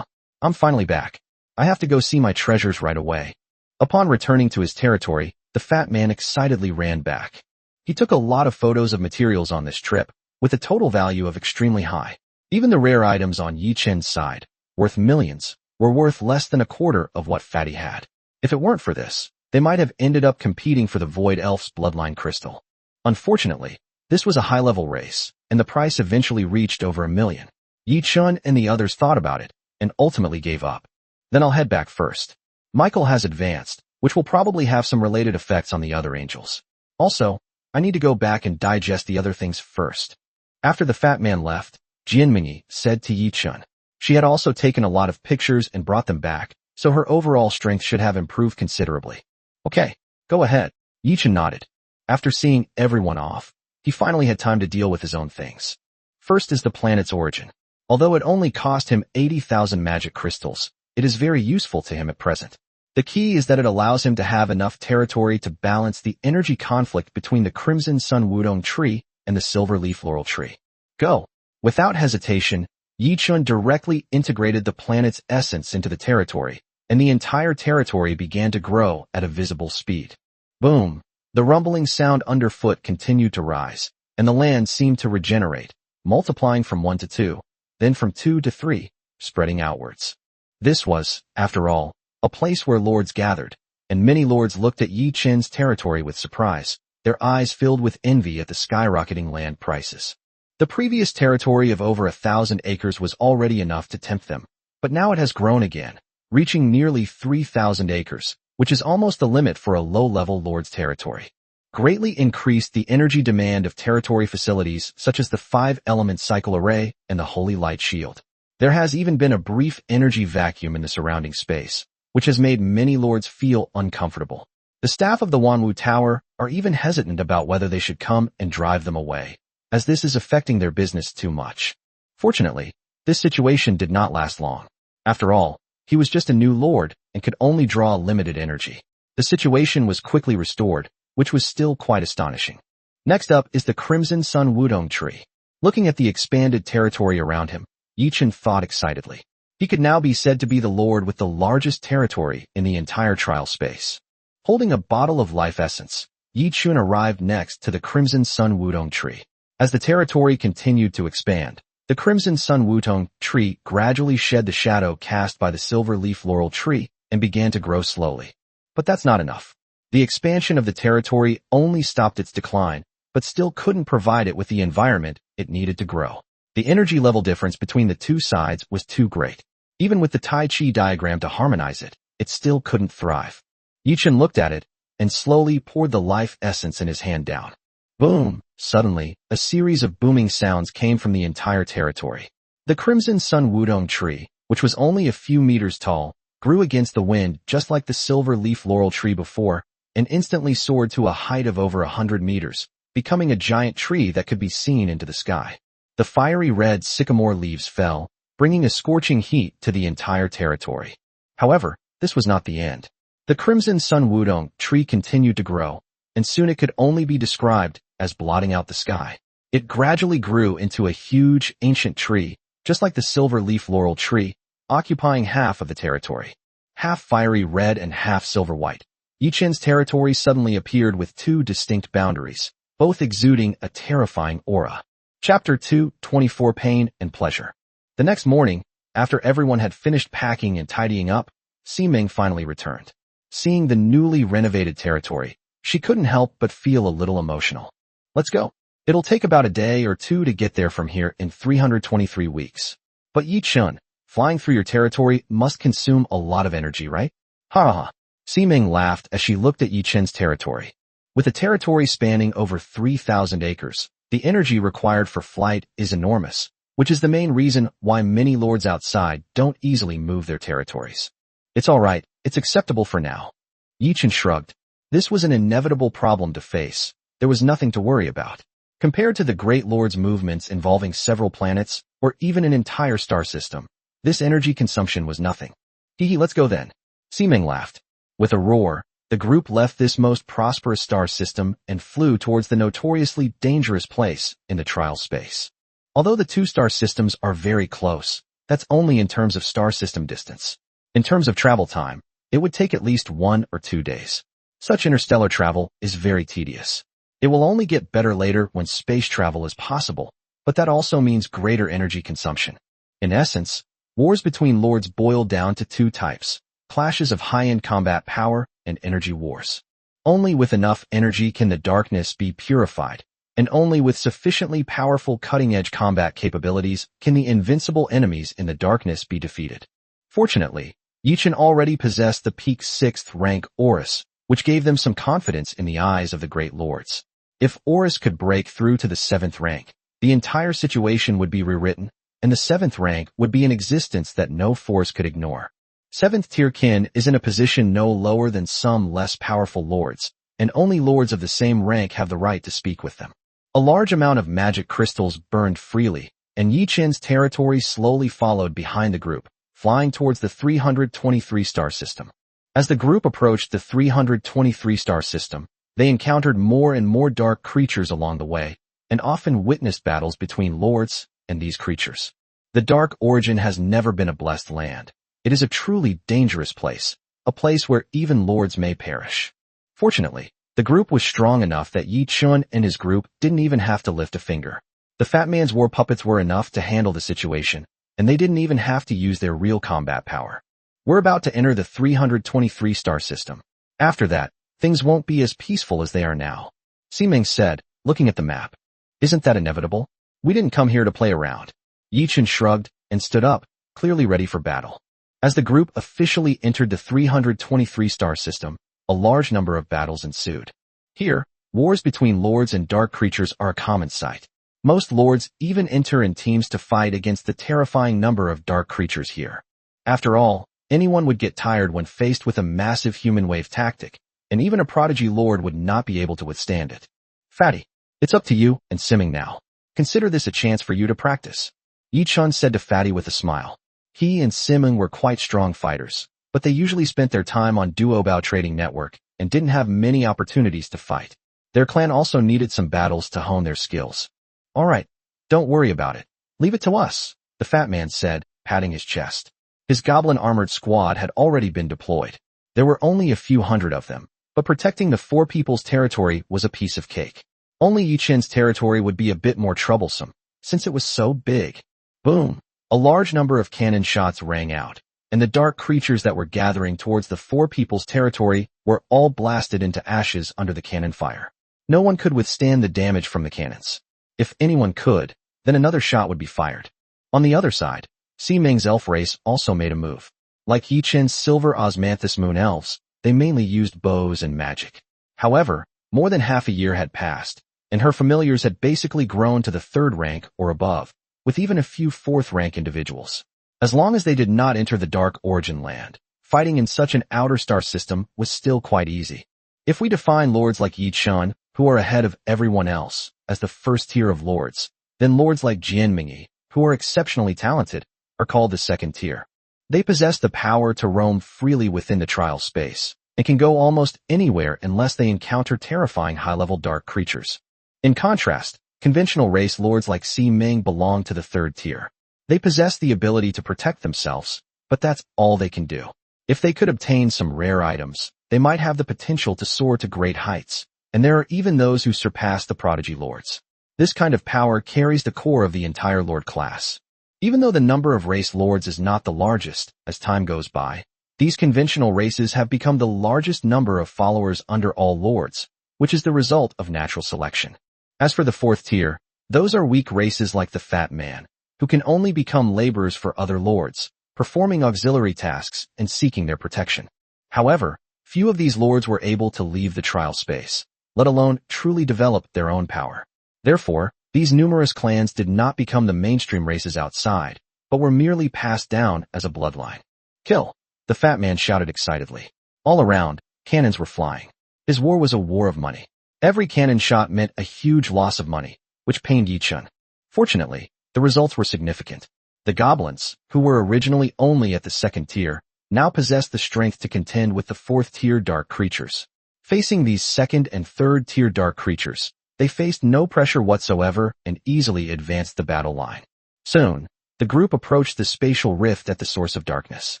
I'm finally back. I have to go see my treasures right away. Upon returning to his territory, the fat man excitedly ran back. He took a lot of photos of materials on this trip, with a total value of extremely high. Even the rare items on Yi-chun's side, worth millions, were worth less than a quarter of what Fatty had. If it weren't for this, they might have ended up competing for the Void Elf's bloodline crystal. Unfortunately, this was a high-level race, and the price eventually reached over $1 million. Yi Chun and the others thought about it, and ultimately gave up. Then I'll head back first. Michael has advanced, which will probably have some related effects on the other angels. Also, I need to go back and digest the other things first. After the fat man left, Jianmingyi said to Yi Chun. She had also taken a lot of pictures and brought them back, so her overall strength should have improved considerably. Okay, go ahead. Yi Chun nodded. After seeing everyone off, he finally had time to deal with his own things. First is the planet's origin. Although it only cost him 80,000 magic crystals, it is very useful to him at present. The key is that it allows him to have enough territory to balance the energy conflict between the Crimson Sun Wudong tree and the Silver Leaf Laurel tree. Go. Without hesitation, Yi Chun directly integrated the planet's essence into the territory, and the entire territory began to grow at a visible speed. Boom! The rumbling sound underfoot continued to rise, and the land seemed to regenerate, multiplying from 1 to 2, then from 2 to 3, spreading outwards. This was, after all, a place where lords gathered, and many lords looked at Yi Chun's territory with surprise, their eyes filled with envy at the skyrocketing land prices. The previous territory of over 1,000 acres was already enough to tempt them, but now it has grown again, reaching nearly 3,000 acres, which is almost the limit for a low-level lord's territory. Greatly increased the energy demand of territory facilities such as the 5-element cycle array and the Holy Light Shield. There has even been a brief energy vacuum in the surrounding space, which has made many lords feel uncomfortable. The staff of the Wanwu Tower are even hesitant about whether they should come and drive them away, as this is affecting their business too much. Fortunately, this situation did not last long. After all, he was just a new lord and could only draw limited energy. The situation was quickly restored, which was still quite astonishing. Next up is the Crimson Sun Wudong tree. Looking at the expanded territory around him, Yi Chun thought excitedly. He could now be said to be the lord with the largest territory in the entire trial space. Holding a bottle of life essence, Yi Chun arrived next to the Crimson Sun Wudong tree. As the territory continued to expand, the Crimson Sun Wudong tree gradually shed the shadow cast by the Silver Leaf Laurel tree and began to grow slowly. But that's not enough. The expansion of the territory only stopped its decline, but still couldn't provide it with the environment it needed to grow. The energy level difference between the two sides was too great. Even with the Tai Chi diagram to harmonize it, it still couldn't thrive. Yi Chun looked at it and slowly poured the life essence in his hand down. Boom! Suddenly, a series of booming sounds came from the entire territory. The Crimson Sun Wudong tree, which was only a few meters tall, grew against the wind just like the Silver Leaf Laurel tree before, and instantly soared to a height of over 100 meters, becoming a giant tree that could be seen into the sky. The fiery red sycamore leaves fell, bringing a scorching heat to the entire territory. However, this was not the end. The Crimson Sun Wudong tree continued to grow, and soon it could only be described as blotting out the sky. It gradually grew into a huge, ancient tree, just like the Silver Leaf Laurel tree, occupying half of the territory. Half fiery red and half silver white. Yi Chun's territory suddenly appeared with two distinct boundaries, both exuding a terrifying aura. Chapter 2, 24 Pain and Pleasure. The next morning, after everyone had finished packing and tidying up, Ximing finally returned. Seeing the newly renovated territory, she couldn't help but feel a little emotional. Let's go. It'll take about a day or two to get there from here in 323 weeks. But Yi Chun, flying through your territory must consume a lot of energy, right? Ha ha ha. Ximing laughed as she looked at Yi Chun's territory. With a territory spanning over 3,000 acres, the energy required for flight is enormous, which is the main reason why many lords outside don't easily move their territories. It's all right, it's acceptable for now. Yi Chun shrugged. This was an inevitable problem to face. There was nothing to worry about. Compared to the Great Lord's movements involving several planets, or even an entire star system, this energy consumption was nothing. Hee, let's go then. Ximing laughed. With a roar, the group left this most prosperous star system and flew towards the notoriously dangerous place in the trial space. Although the two star systems are very close, that's only in terms of star system distance. In terms of travel time, it would take at least 1 or 2 days. Such interstellar travel is very tedious. It will only get better later when space travel is possible, but that also means greater energy consumption. In essence, wars between lords boil down to two types: clashes of high-end combat power and energy wars. Only with enough energy can the darkness be purified, and only with sufficiently powerful cutting-edge combat capabilities can the invincible enemies in the darkness be defeated. Fortunately, Yichen already possessed the peak 6th rank Aurus, which gave them some confidence in the eyes of the great lords. If Aurus could break through to the 7th rank, the entire situation would be rewritten, and the 7th rank would be an existence that no force could ignore. 7th tier kin is in a position no lower than some less powerful lords, and only lords of the same rank have the right to speak with them. A large amount of magic crystals burned freely, and Yichen's territory slowly followed behind the group, flying towards the 323-star system. As the group approached the 323-star system, they encountered more and more dark creatures along the way, and often witnessed battles between lords and these creatures. The Dark Origin has never been a blessed land. It is a truly dangerous place, a place where even lords may perish. Fortunately, the group was strong enough that Yi Chun and his group didn't even have to lift a finger. The Fat Man's war puppets were enough to handle the situation, and they didn't even have to use their real combat power. We're about to enter the 323-star system. After that, things won't be as peaceful as they are now. Ximing said, looking at the map. Isn't that inevitable? We didn't come here to play around. Yi Chun shrugged and stood up, clearly ready for battle. As the group officially entered the 323-star system, a large number of battles ensued. Here, wars between lords and dark creatures are a common sight. Most lords even enter in teams to fight against the terrifying number of dark creatures here. After all, anyone would get tired when faced with a massive human wave tactic, and even a prodigy lord would not be able to withstand it. Fatty, it's up to you and Ximing now. Consider this a chance for you to practice. Yi Chun said to Fatty with a smile. He and Ximing were quite strong fighters, but they usually spent their time on Duobao Trading Network and didn't have many opportunities to fight. Their clan also needed some battles to hone their skills. All right, don't worry about it. Leave it to us, the Fat Man said, patting his chest. His goblin-armored squad had already been deployed. There were only a few hundred of them, but protecting the four people's territory was a piece of cake. Only Yichen's territory would be a bit more troublesome, since it was so big. Boom! A large number of cannon shots rang out, and the dark creatures that were gathering towards the four people's territory were all blasted into ashes under the cannon fire. No one could withstand the damage from the cannons. If anyone could, then another shot would be fired. On the other side, Ximing's elf race also made a move. Like Yichen's silver osmanthus moon elves, they mainly used bows and magic. However, more than half a year had passed, and her familiars had basically grown to the 3rd rank or above, with even a few 4th rank individuals. As long as they did not enter the Dark Origin land, fighting in such an outer star system was still quite easy. If we define lords like Yi Chun, who are ahead of everyone else, as the 1st tier of lords, then lords like Jianmingyi, who are exceptionally talented, are called the 2nd tier. They possess the power to roam freely within the trial space, and can go almost anywhere unless they encounter terrifying high-level dark creatures. In contrast, conventional race lords like Ximing belong to the 3rd tier. They possess the ability to protect themselves, but that's all they can do. If they could obtain some rare items, they might have the potential to soar to great heights, and there are even those who surpass the prodigy lords. This kind of power carries the core of the entire lord class. Even though the number of race lords is not the largest, as time goes by, these conventional races have become the largest number of followers under all lords, which is the result of natural selection. As for the 4th tier, those are weak races like the Fat Man, who can only become laborers for other lords, performing auxiliary tasks and seeking their protection. However, few of these lords were able to leave the trial space, let alone truly develop their own power. Therefore, these numerous clans did not become the mainstream races outside, but were merely passed down as a bloodline. Kill! The Fat Man shouted excitedly. All around, cannons were flying. His war was a war of money. Every cannon shot meant a huge loss of money, which pained Yi Chun. Fortunately, the results were significant. The goblins, who were originally only at the 2nd tier, now possessed the strength to contend with the 4th tier dark creatures. Facing these 2nd and 3rd tier dark creatures, they faced no pressure whatsoever and easily advanced the battle line. Soon, the group approached the spatial rift at the source of darkness.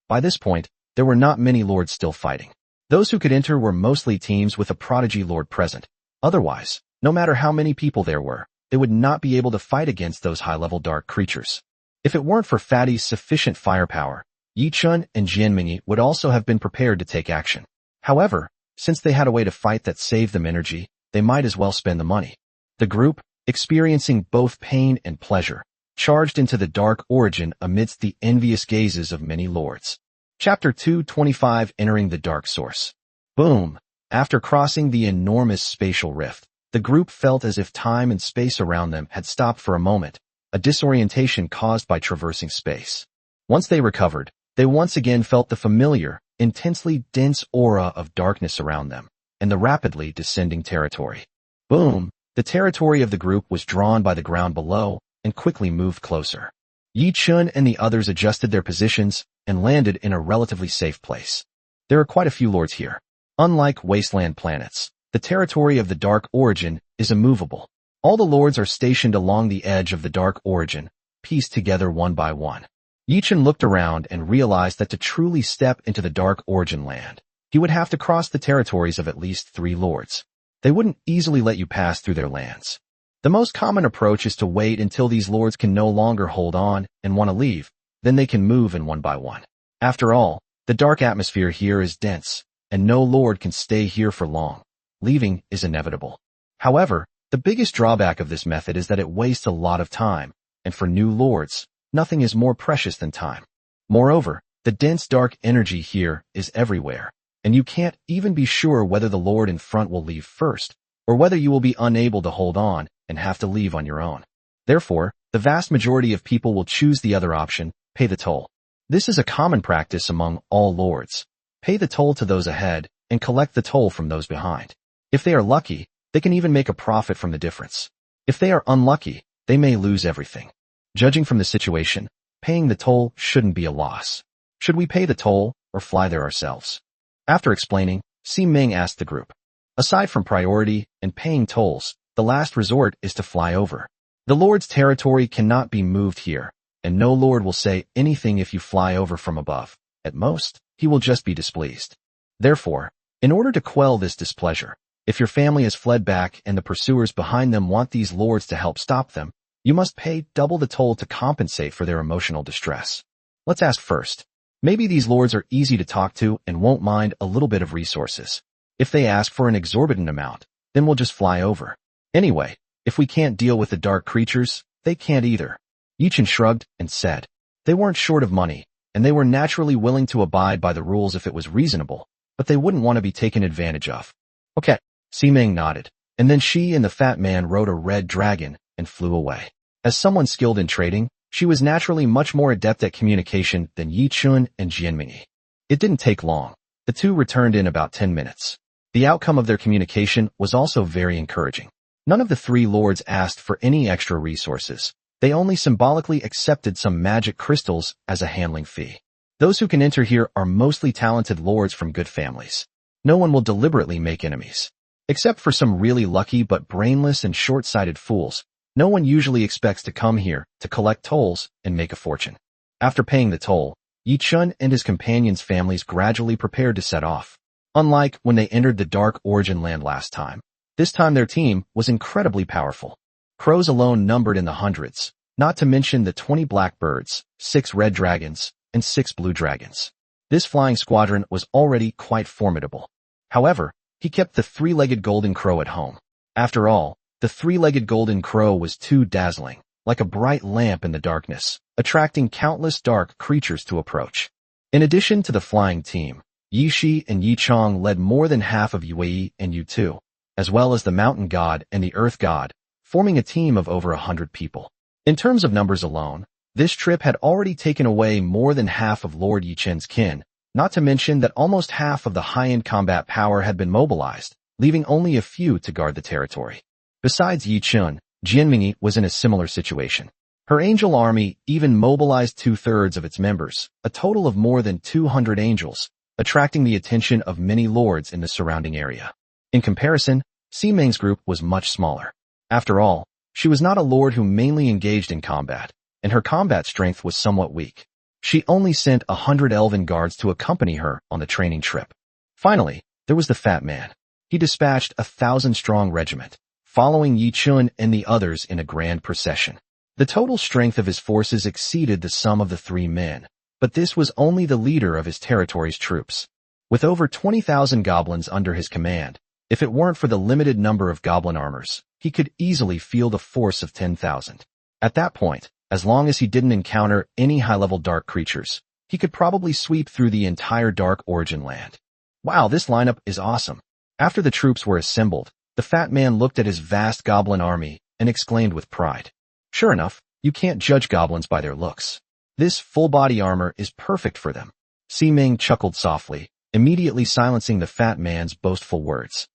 By this point, there were not many lords still fighting. Those who could enter were mostly teams with a prodigy lord present. Otherwise, no matter how many people there were, they would not be able to fight against those high-level dark creatures. If it weren't for Fatty's sufficient firepower, Yi Chun and Jianmingyi would also have been prepared to take action. However, since they had a way to fight that saved them energy, they might as well spend the money. The group, experiencing both pain and pleasure, charged into the dark origin amidst the envious gazes of many lords. Chapter 225 Entering the Dark Source. Boom! After crossing the enormous spatial rift, the group felt as if time and space around them had stopped for a moment, a disorientation caused by traversing space. Once they recovered, they once again felt the familiar, intensely dense aura of darkness around them, and the rapidly descending territory. Boom! The territory of the group was drawn by the ground below, and quickly moved closer. Yi Chun and the others adjusted their positions, and landed in a relatively safe place. There are quite a few lords here. Unlike wasteland planets, the territory of the Dark Origin is immovable. All the lords are stationed along the edge of the Dark Origin, pieced together one by one. Yi Chun looked around and realized that to truly step into the Dark Origin land, he would have to cross the territories of at least 3 lords. They wouldn't easily let you pass through their lands. The most common approach is to wait until these lords can no longer hold on and want to leave, then they can move in one by one. After all, the dark atmosphere here is dense, and no lord can stay here for long. Leaving is inevitable. However, the biggest drawback of this method is that it wastes a lot of time, and for new lords, nothing is more precious than time. Moreover, the dense dark energy here is everywhere, and you can't even be sure whether the lord in front will leave first, or whether you will be unable to hold on and have to leave on your own. Therefore, the vast majority of people will choose the other option, pay the toll. This is a common practice among all lords. Pay the toll to those ahead, and collect the toll from those behind. If they are lucky, they can even make a profit from the difference. If they are unlucky, they may lose everything. Judging from the situation, paying the toll shouldn't be a loss. Should we pay the toll, or fly there ourselves? After explaining, Si Ming asked the group. Aside from priority and paying tolls, the last resort is to fly over. The lord's territory cannot be moved here, and no lord will say anything if you fly over from above. At most, he will just be displeased. Therefore, in order to quell this displeasure, if your family has fled back and the pursuers behind them want these lords to help stop them, you must pay double the toll to compensate for their emotional distress. Let's ask first. Maybe these lords are easy to talk to and won't mind a little bit of resources. If they ask for an exorbitant amount, then we'll just fly over. Anyway, if we can't deal with the dark creatures, they can't either. Yi Chun shrugged and said. They weren't short of money, and they were naturally willing to abide by the rules if it was reasonable, but they wouldn't want to be taken advantage of. Okay, Si Ming nodded, and then she and the fat man rode a red dragon and flew away. As someone skilled in trading, she was naturally much more adept at communication than Yi Chun and Jianming. It didn't take long. The two returned in about 10 minutes. The outcome of their communication was also very encouraging. None of the 3 lords asked for any extra resources. They only symbolically accepted some magic crystals as a handling fee. Those who can enter here are mostly talented lords from good families. No one will deliberately make enemies. Except for some really lucky but brainless and short-sighted fools, no one usually expects to come here to collect tolls and make a fortune. After paying the toll, Yi Chun and his companions' families gradually prepared to set off. Unlike when they entered the Dark Origin land last time, this time their team was incredibly powerful. Crows alone numbered in the hundreds, not to mention the 20 blackbirds, 6 red dragons, and 6 blue dragons. This flying squadron was already quite formidable. However, he kept the 3-legged golden crow at home. After all, the 3-legged golden crow was too dazzling, like a bright lamp in the darkness, attracting countless dark creatures to approach. In addition to the flying team, Yi Shi and Yi Chong led more than half of Yue and Yu, as well as the mountain god and the earth god, forming a team of over 100 people. In terms of numbers alone, this trip had already taken away more than half of Lord Yi Chen's kin, not to mention that almost half of the high-end combat power had been mobilized, leaving only a few to guard the territory. Besides Yi Chun, Jianming was in a similar situation. Her angel army even mobilized 2/3 of its members, a total of more than 200 angels, attracting the attention of many lords in the surrounding area. In comparison, Si Ming's group was much smaller. After all, she was not a lord who mainly engaged in combat, and her combat strength was somewhat weak. She only sent 100 elven guards to accompany her on the training trip. Finally, there was the fat man. He dispatched a 1,000-strong regiment, following Yi Chun and the others in a grand procession. The total strength of his forces exceeded the sum of the 3 men, but this was only the leader of his territory's troops. With over 20,000 goblins under his command, if it weren't for the limited number of goblin armors, he could easily feel the force of 10,000. At that point, as long as he didn't encounter any high-level dark creatures, he could probably sweep through the entire Dark Origin land. Wow, this lineup is awesome. After the troops were assembled, the fat man looked at his vast goblin army and exclaimed with pride. Sure enough, you can't judge goblins by their looks. This full-body armor is perfect for them. Si-Ming chuckled softly, immediately silencing the fat man's boastful words.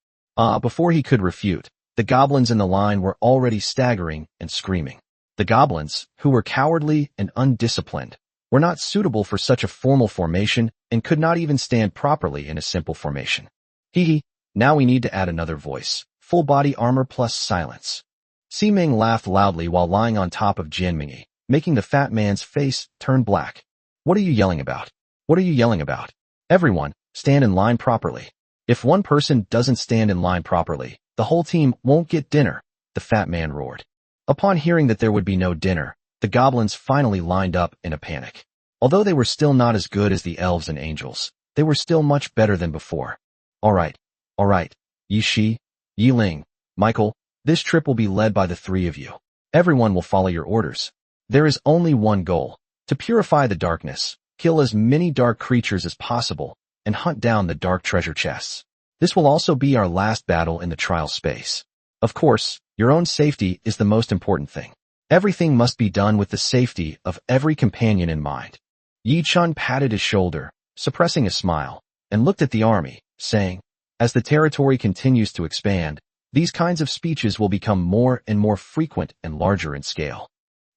Before he could refute, the goblins in the line were already staggering and screaming. The goblins, who were cowardly and undisciplined, were not suitable for such a formal formation and could not even stand properly in a simple formation. Hee, now we need to add another voice. Full body armor plus silence. Si-Ming laughed loudly while lying on top of Jianming, making the fat man's face turn black. What are you yelling about? What are you yelling about? Everyone, stand in line properly. If one person doesn't stand in line properly, the whole team won't get dinner, the fat man roared. Upon hearing that there would be no dinner, the goblins finally lined up in a panic. Although they were still not as good as the elves and angels, they were still much better than before. All right. Yi Shi, Yi Ling, Michael, this trip will be led by the three of you. Everyone will follow your orders. There is only one goal, to purify the darkness, kill as many dark creatures as possible, and hunt down the dark treasure chests. This will also be our last battle in the trial space. Of course, your own safety is the most important thing. Everything must be done with the safety of every companion in mind. Yi Chun patted his shoulder, suppressing a smile, and looked at the army, saying, as the territory continues to expand, these kinds of speeches will become more and more frequent and larger in scale.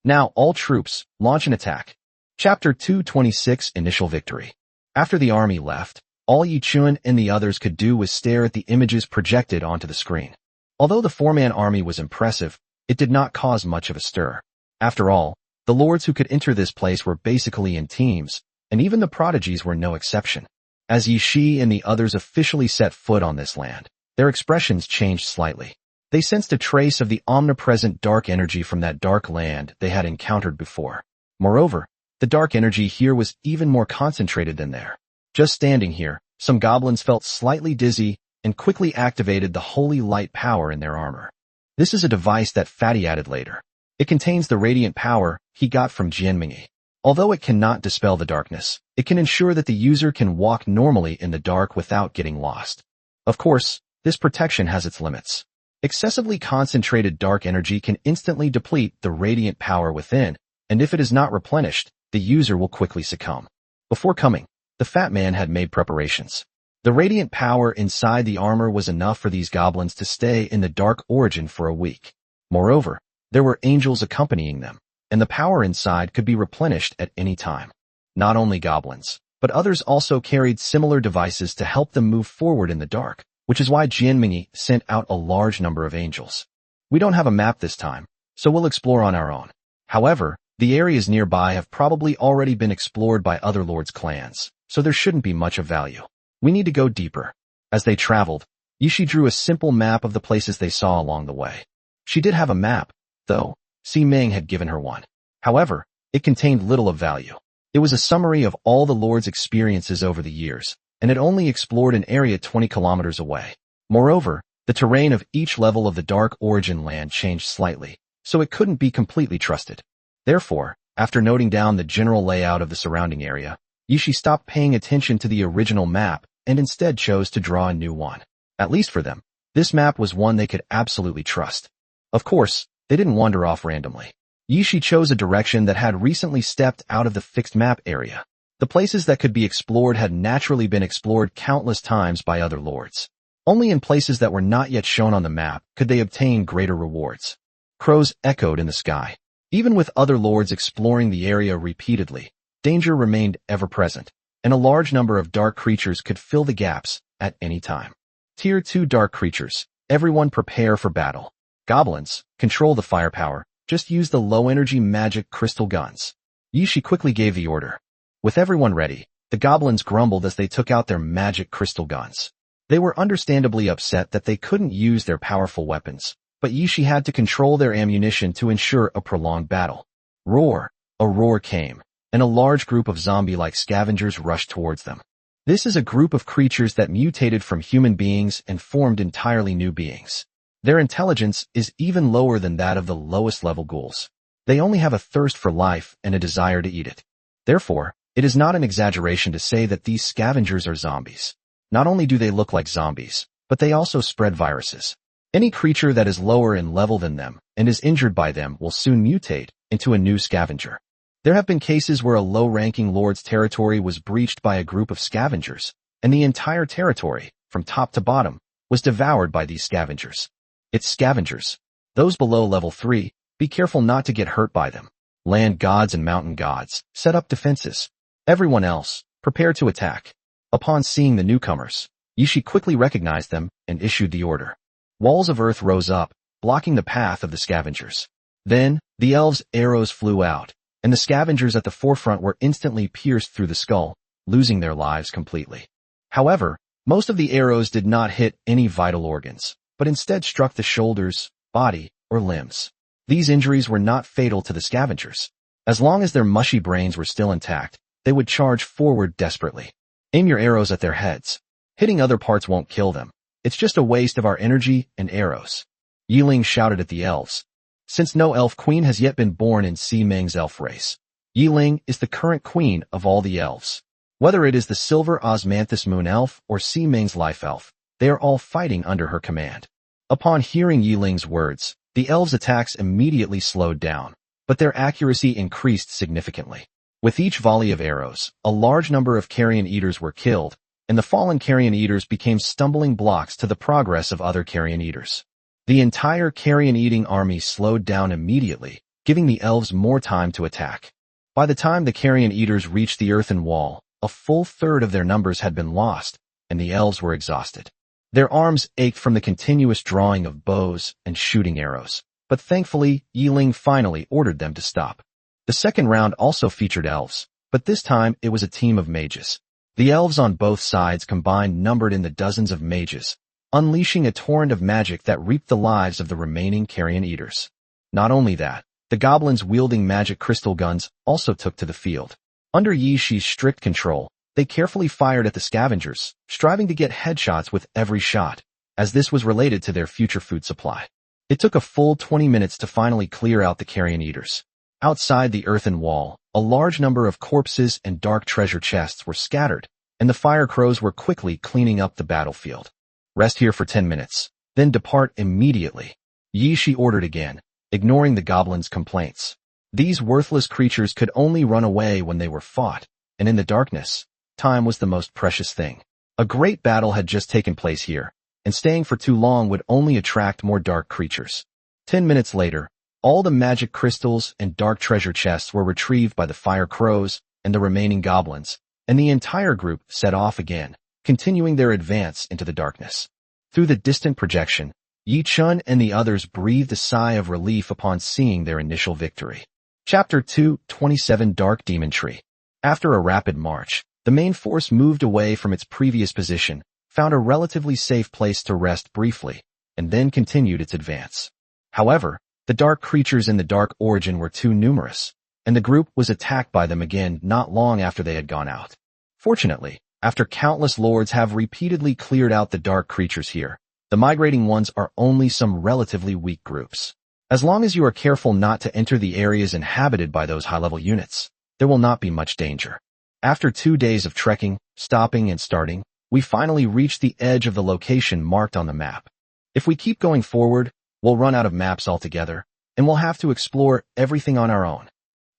Now all troops, launch an attack. Chapter 226 Initial Victory. After the army left, all Yi Chun and the others could do was stare at the images projected onto the screen. Although the four-man army was impressive, it did not cause much of a stir. After all, the lords who could enter this place were basically in teams, and even the prodigies were no exception. As Yi Shi and the others officially set foot on this land, their expressions changed slightly. They sensed a trace of the omnipresent dark energy from that dark land they had encountered before. Moreover, the dark energy here was even more concentrated than there. Just standing here, some goblins felt slightly dizzy and quickly activated the holy light power in their armor. This is a device that Fatty added later. It contains the radiant power he got from Jianming. Although it cannot dispel the darkness, it can ensure that the user can walk normally in the dark without getting lost. Of course, this protection has its limits. Excessively concentrated dark energy can instantly deplete the radiant power within, and if it is not replenished, the user will quickly succumb. Before coming, the fat man had made preparations. The radiant power inside the armor was enough for these goblins to stay in the Dark Origin for a week. Moreover, there were angels accompanying them, and the power inside could be replenished at any time. Not only goblins, but others also carried similar devices to help them move forward in the dark, which is why Jianming sent out a large number of angels. We don't have a map this time, so we'll explore on our own. However, the areas nearby have probably already been explored by other lords' clans, so there shouldn't be much of value. We need to go deeper. As they traveled, Yi Shi drew a simple map of the places they saw along the way. She did have a map, though. Si-Ming had given her one. However, it contained little of value. It was a summary of all the lords' experiences over the years, and it only explored an area 20 kilometers away. Moreover, the terrain of each level of the Dark Origin land changed slightly, so it couldn't be completely trusted. Therefore, after noting down the general layout of the surrounding area, Yi Shi stopped paying attention to the original map and instead chose to draw a new one. At least for them, this map was one they could absolutely trust. Of course, they didn't wander off randomly. Yi Shi chose a direction that had recently stepped out of the fixed map area. The places that could be explored had naturally been explored countless times by other lords. Only in places that were not yet shown on the map could they obtain greater rewards. Crows echoed in the sky. Even with other lords exploring the area repeatedly, danger remained ever present, and a large number of dark creatures could fill the gaps at any time. Tier 2 dark creatures. Everyone prepare for battle. Goblins, control the firepower. Just use the low-energy magic crystal guns. Yi Shi quickly gave the order. With everyone ready, the goblins grumbled as they took out their magic crystal guns. They were understandably upset that they couldn't use their powerful weapons, but Yi Shi had to control their ammunition to ensure a prolonged battle. Roar! A roar came, and a large group of zombie-like scavengers rushed towards them. This is a group of creatures that mutated from human beings and formed entirely new beings. Their intelligence is even lower than that of the lowest level ghouls. They only have a thirst for life and a desire to eat it. Therefore, it is not an exaggeration to say that these scavengers are zombies. Not only do they look like zombies, but they also spread viruses. Any creature that is lower in level than them and is injured by them will soon mutate into a new scavenger. There have been cases where a low-ranking lord's territory was breached by a group of scavengers, and the entire territory, from top to bottom, was devoured by these scavengers. It's scavengers. Those below level 3, be careful not to get hurt by them. Land gods and mountain gods, set up defenses. Everyone else, prepare to attack. Upon seeing the newcomers, Yishi quickly recognized them and issued the order. Walls of earth rose up, blocking the path of the scavengers. Then, the elves' arrows flew out, and the scavengers at the forefront were instantly pierced through the skull, losing their lives completely. However, most of the arrows did not hit any vital organs, but instead struck the shoulders, body, or limbs. These injuries were not fatal to the scavengers. As long as their mushy brains were still intact, they would charge forward desperately. Aim your arrows at their heads. Hitting other parts won't kill them. It's just a waste of our energy and arrows. Yiling shouted at the elves. Since no elf queen has yet been born in Si Meng's elf race, Yiling is the current queen of all the elves. Whether it is the silver osmanthus moon elf or Si Meng's life elf, they are all fighting under her command. Upon hearing Yiling's words, the elves' attacks immediately slowed down, but their accuracy increased significantly. With each volley of arrows, a large number of carrion eaters were killed, and the fallen carrion eaters became stumbling blocks to the progress of other carrion eaters. The entire carrion-eating army slowed down immediately, giving the elves more time to attack. By the time the carrion eaters reached the earthen wall, a full third of their numbers had been lost, and the elves were exhausted. Their arms ached from the continuous drawing of bows and shooting arrows, but thankfully, Yiling finally ordered them to stop. The second round also featured elves, but this time it was a team of mages. The elves on both sides combined numbered in the dozens of mages, unleashing a torrent of magic that reaped the lives of the remaining carrion eaters. Not only that, the goblins wielding magic crystal guns also took to the field. Under Yishi's strict control, they carefully fired at the scavengers, striving to get headshots with every shot, as this was related to their future food supply. It took a full 20 minutes to finally clear out the carrion eaters. Outside the earthen wall, a large number of corpses and dark treasure chests were scattered, and the fire crows were quickly cleaning up the battlefield. Rest here for 10 minutes, then depart immediately. Yishi ordered again, ignoring the goblins' complaints. These worthless creatures could only run away when they were fought, and in the darkness, time was the most precious thing. A great battle had just taken place here, and staying for too long would only attract more dark creatures. 10 minutes later, all the magic crystals and dark treasure chests were retrieved by the fire crows and the remaining goblins, and the entire group set off again, continuing their advance into the darkness. Through the distant projection, Yi Chun and the others breathed a sigh of relief upon seeing their initial victory. Chapter 2:27 Dark Demon Tree. After a rapid march, the main force moved away from its previous position, found a relatively safe place to rest briefly, and then continued its advance. However, the dark creatures in the Dark Origin were too numerous, and the group was attacked by them again not long after they had gone out. Fortunately, after countless lords have repeatedly cleared out the dark creatures here, the migrating ones are only some relatively weak groups. As long as you are careful not to enter the areas inhabited by those high-level units, there will not be much danger. After 2 days of trekking, stopping, and starting, we finally reached the edge of the location marked on the map. If we keep going forward, we'll run out of maps altogether, and we'll have to explore everything on our own.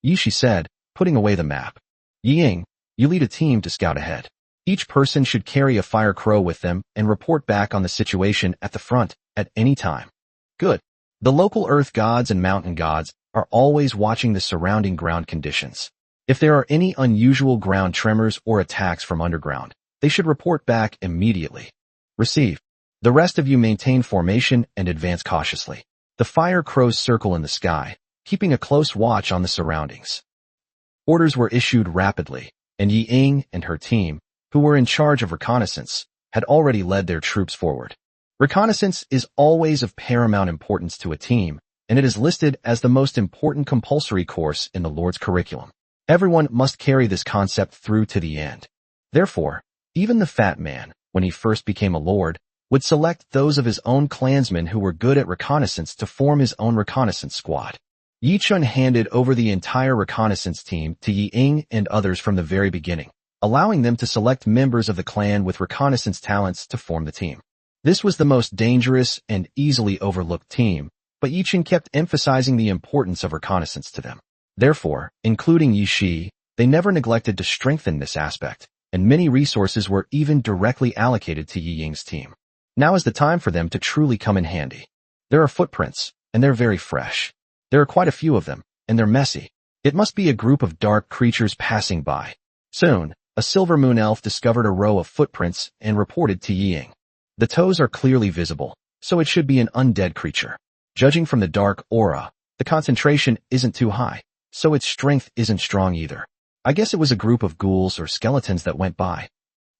Yishi said, putting away the map. Ying, you lead a team to scout ahead. Each person should carry a fire crow with them and report back on the situation at the front at any time. Good. The local earth gods and mountain gods are always watching the surrounding ground conditions. If there are any unusual ground tremors or attacks from underground, they should report back immediately. Receive. The rest of you maintain formation and advance cautiously. The fire crows circle in the sky, keeping a close watch on the surroundings. Orders were issued rapidly, and Yi Ying and her team, who were in charge of reconnaissance, had already led their troops forward. Reconnaissance is always of paramount importance to a team, and it is listed as the most important compulsory course in the Lord's curriculum. Everyone must carry this concept through to the end. Therefore, even the fat man, when he first became a lord, would select those of his own clansmen who were good at reconnaissance to form his own reconnaissance squad. Yi Chun handed over the entire reconnaissance team to Yi Ying and others from the very beginning, allowing them to select members of the clan with reconnaissance talents to form the team. This was the most dangerous and easily overlooked team, but Yi Chun kept emphasizing the importance of reconnaissance to them. Therefore, including Yi Shi, they never neglected to strengthen this aspect, and many resources were even directly allocated to Yi Ying's team. Now is the time for them to truly come in handy. There are footprints, and they're very fresh. There are quite a few of them, and they're messy. It must be a group of dark creatures passing by. Soon, a silver moon elf discovered a row of footprints and reported to Yi Ying. The toes are clearly visible, so it should be an undead creature. Judging from the dark aura, the concentration isn't too high, so its strength isn't strong either. I guess it was a group of ghouls or skeletons that went by.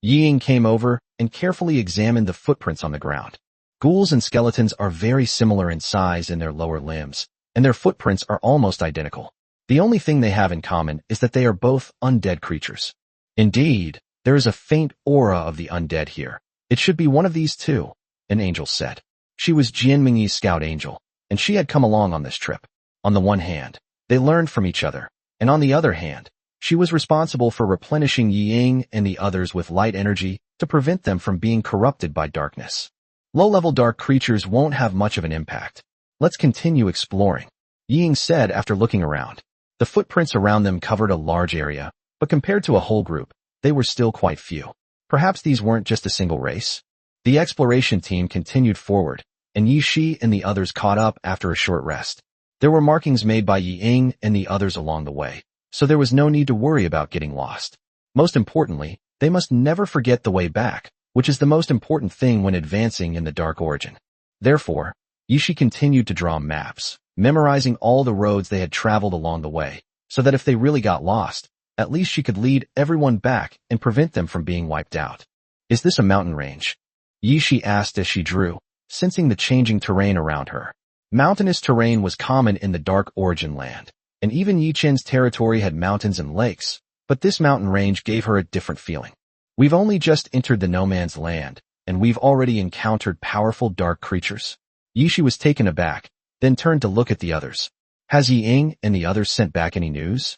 Yi Ying came over and carefully examined the footprints on the ground. Ghouls and skeletons are very similar in size in their lower limbs, and their footprints are almost identical. The only thing they have in common is that they are both undead creatures. Indeed, there is a faint aura of the undead here. It should be one of these two, an angel said. She was Jian Mingyi's scout angel, and she had come along on this trip. On the one hand, they learned from each other, and on the other hand, she was responsible for replenishing Yi Ying and the others with light energy to prevent them from being corrupted by darkness. Low-level dark creatures won't have much of an impact. Let's continue exploring, Yi Ying said after looking around. The footprints around them covered a large area, but compared to a whole group, they were still quite few. Perhaps these weren't just a single race. The exploration team continued forward, and Yi Shi and the others caught up after a short rest. There were markings made by Yi Ying and the others along the way, so there was no need to worry about getting lost. Most importantly, they must never forget the way back, which is the most important thing when advancing in the Dark Origin. Therefore, Yi Shi continued to draw maps, memorizing all the roads they had traveled along the way, so that if they really got lost, at least she could lead everyone back and prevent them from being wiped out. Is this a mountain range? Yi Shi asked as she drew, sensing the changing terrain around her. Mountainous terrain was common in the Dark Origin land, and even Yi Chen's territory had mountains and lakes, but this mountain range gave her a different feeling. We've only just entered the no man's land, and we've already encountered powerful dark creatures. Yi Shi was taken aback, then turned to look at the others. Has Yi Ying and the others sent back any news?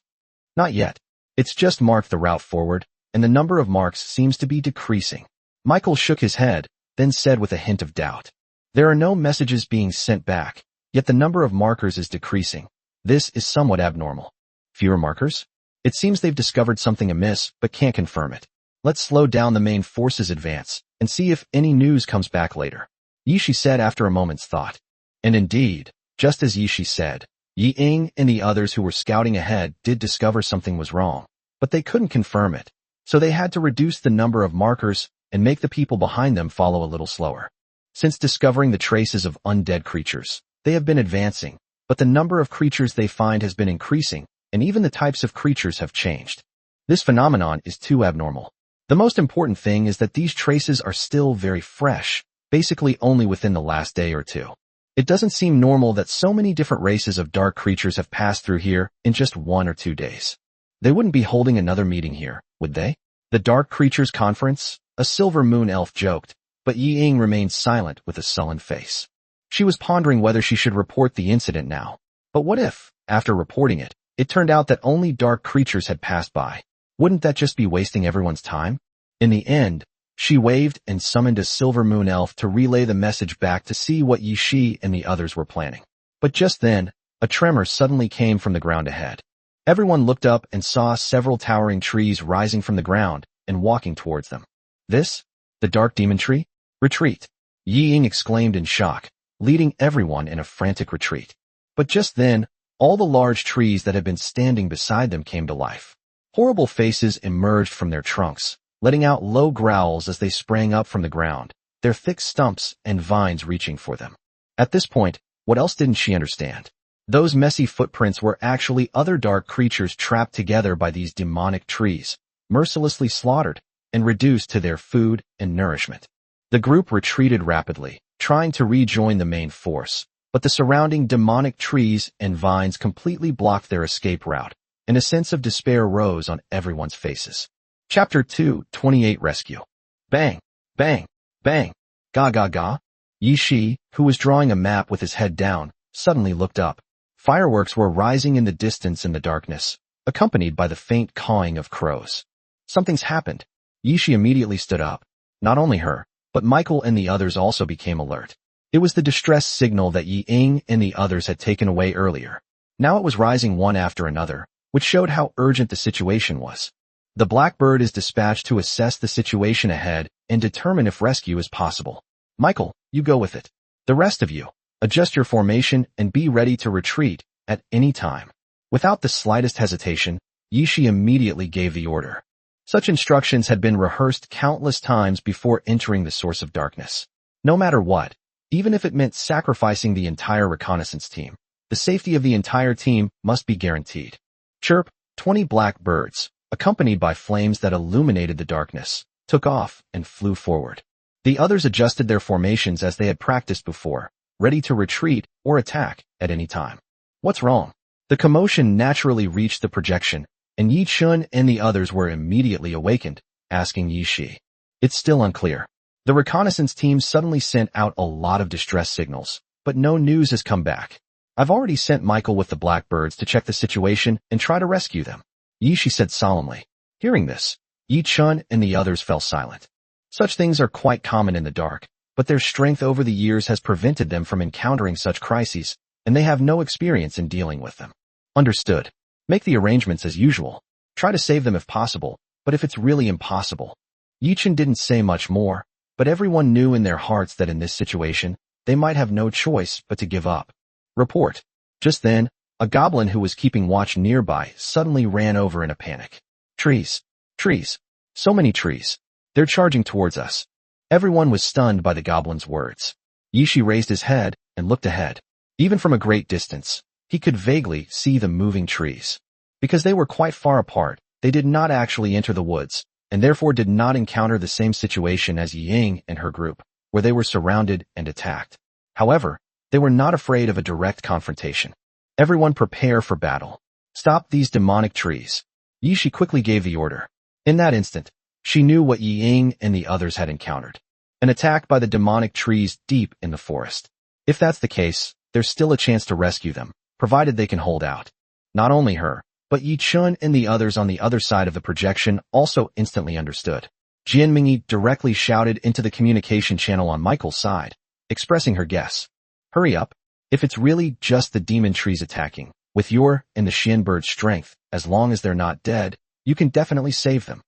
Not yet. It's just marked the route forward, and the number of marks seems to be decreasing. Michael shook his head, then said with a hint of doubt. There are no messages being sent back, yet the number of markers is decreasing. This is somewhat abnormal. Fewer markers? It seems they've discovered something amiss, but can't confirm it. Let's slow down the main force's advance, and see if any news comes back later, Yi Shi said after a moment's thought. And indeed, just as Yi Shi said, Yi Ying and the others who were scouting ahead did discover something was wrong, but they couldn't confirm it, so they had to reduce the number of markers and make the people behind them follow a little slower. Since discovering the traces of undead creatures, they have been advancing, but the number of creatures they find has been increasing, and even the types of creatures have changed. This phenomenon is too abnormal. The most important thing is that these traces are still very fresh, basically only within the last day or two. It doesn't seem normal that so many different races of dark creatures have passed through here in just 1 or 2 days. They wouldn't be holding another meeting here, would they? The Dark Creatures Conference? A silver moon elf joked, but Yi Ying remained silent with a sullen face. She was pondering whether she should report the incident now. But what if, after reporting it, it turned out that only dark creatures had passed by? Wouldn't that just be wasting everyone's time? In the end, she waved and summoned a silver moon elf to relay the message back to see what Yi Shi and the others were planning. But just then, a tremor suddenly came from the ground ahead. Everyone looked up and saw several towering trees rising from the ground and walking towards them. This? The dark demon tree? Retreat! Yi Ying exclaimed in shock, leading everyone in a frantic retreat. But just then, all the large trees that had been standing beside them came to life. Horrible faces emerged from their trunks, letting out low growls as they sprang up from the ground, their thick stumps and vines reaching for them. At this point, what else didn't she understand? Those messy footprints were actually other dark creatures trapped together by these demonic trees, mercilessly slaughtered and reduced to their food and nourishment. The group retreated rapidly, trying to rejoin the main force, but the surrounding demonic trees and vines completely blocked their escape route, and a sense of despair rose on everyone's faces. Chapter 2, 28 Rescue. Bang! Bang! Bang! Ga ga ga. Yi Shi, who was drawing a map with his head down, suddenly looked up. Fireworks were rising in the distance in the darkness, accompanied by the faint cawing of crows. Something's happened. Yi Shi immediately stood up. Not only her, but Michael and the others also became alert. It was the distress signal that Yi Ying and the others had taken away earlier. Now it was rising one after another, which showed how urgent the situation was. The Blackbird is dispatched to assess the situation ahead and determine if rescue is possible. Michael, you go with it. The rest of you, adjust your formation and be ready to retreat at any time. Without the slightest hesitation, Yi Shi immediately gave the order. Such instructions had been rehearsed countless times before entering the source of darkness. No matter what, even if it meant sacrificing the entire reconnaissance team, the safety of the entire team must be guaranteed. Chirp, 20 black birds, accompanied by flames that illuminated the darkness, took off and flew forward. The others adjusted their formations as they had practiced before, ready to retreat or attack at any time. What's wrong? The commotion naturally reached the projection, and Yi Chun and the others were immediately awakened, asking Yi Shi. It's still unclear. The reconnaissance team suddenly sent out a lot of distress signals, but no news has come back. I've already sent Michael with the blackbirds to check the situation and try to rescue them, Yi Shi said solemnly. Hearing this, Yi Chun and the others fell silent. Such things are quite common in the dark, but their strength over the years has prevented them from encountering such crises, and they have no experience in dealing with them. Understood. Make the arrangements as usual. Try to save them if possible, but if it's really impossible. Yi Chun didn't say much more, but everyone knew in their hearts that in this situation, they might have no choice but to give up. Report. Just then, a goblin who was keeping watch nearby suddenly ran over in a panic. Trees. Trees. So many trees. They're charging towards us. Everyone was stunned by the goblin's words. Yi Shi raised his head and looked ahead. Even from a great distance, he could vaguely see the moving trees. Because they were quite far apart, they did not actually enter the woods, and therefore did not encounter the same situation as Yi Ying and her group, where they were surrounded and attacked. However, they were not afraid of a direct confrontation. Everyone prepare for battle. Stop these demonic trees. Yi Shi quickly gave the order. In that instant, she knew what Yi Ying and the others had encountered. An attack by the demonic trees deep in the forest. If that's the case, there's still a chance to rescue them, provided they can hold out. Not only her, but Yi Chun and the others on the other side of the projection also instantly understood. Jian Mingyi directly shouted into the communication channel on Michael's side, expressing her guess. Hurry up. If it's really just the demon trees attacking, with your and the Xian bird's strength, as long as they're not dead, you can definitely save them,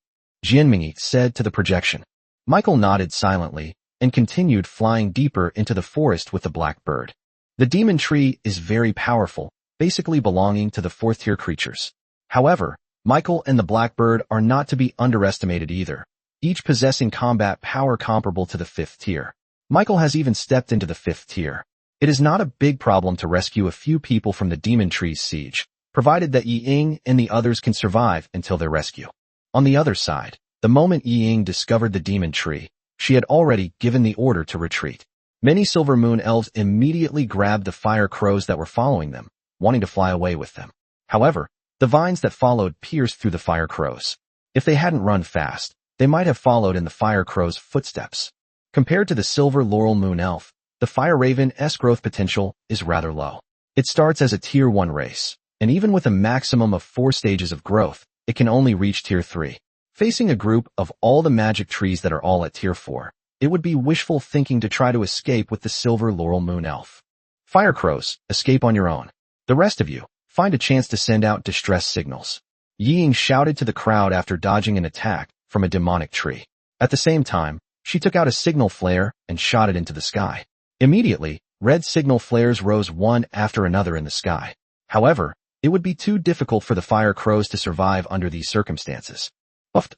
Jian Mingyi said to the projection. Michael nodded silently and continued flying deeper into the forest with the black bird. The demon tree is very powerful, basically belonging to the fourth-tier creatures. However, Michael and the blackbird are not to be underestimated either, each possessing combat power comparable to the fifth tier. Michael has even stepped into the fifth tier. It is not a big problem to rescue a few people from the demon tree's siege, provided that Yi Ying and the others can survive until their rescue. On the other side, the moment Yi Ying discovered the demon tree, she had already given the order to retreat. Many Silver Moon elves immediately grabbed the fire crows that were following them, wanting to fly away with them. However, the vines that followed pierced through the fire crows. If they hadn't run fast, they might have followed in the fire crow's footsteps. Compared to the Silver Laurel Moon elf, the Fire Raven's growth potential is rather low. It starts as a Tier 1 race, and even with a maximum of 4 stages of growth, it can only reach Tier 3. Facing a group of all the magic trees that are all at Tier 4, it would be wishful thinking to try to escape with the Silver Laurel Moon elf. Fire crows, escape on your own. The rest of you, find a chance to send out distress signals. Yi Ying shouted to the crowd after dodging an attack from a demonic tree. At the same time, she took out a signal flare and shot it into the sky. Immediately, red signal flares rose one after another in the sky. However, it would be too difficult for the fire crows to survive under these circumstances.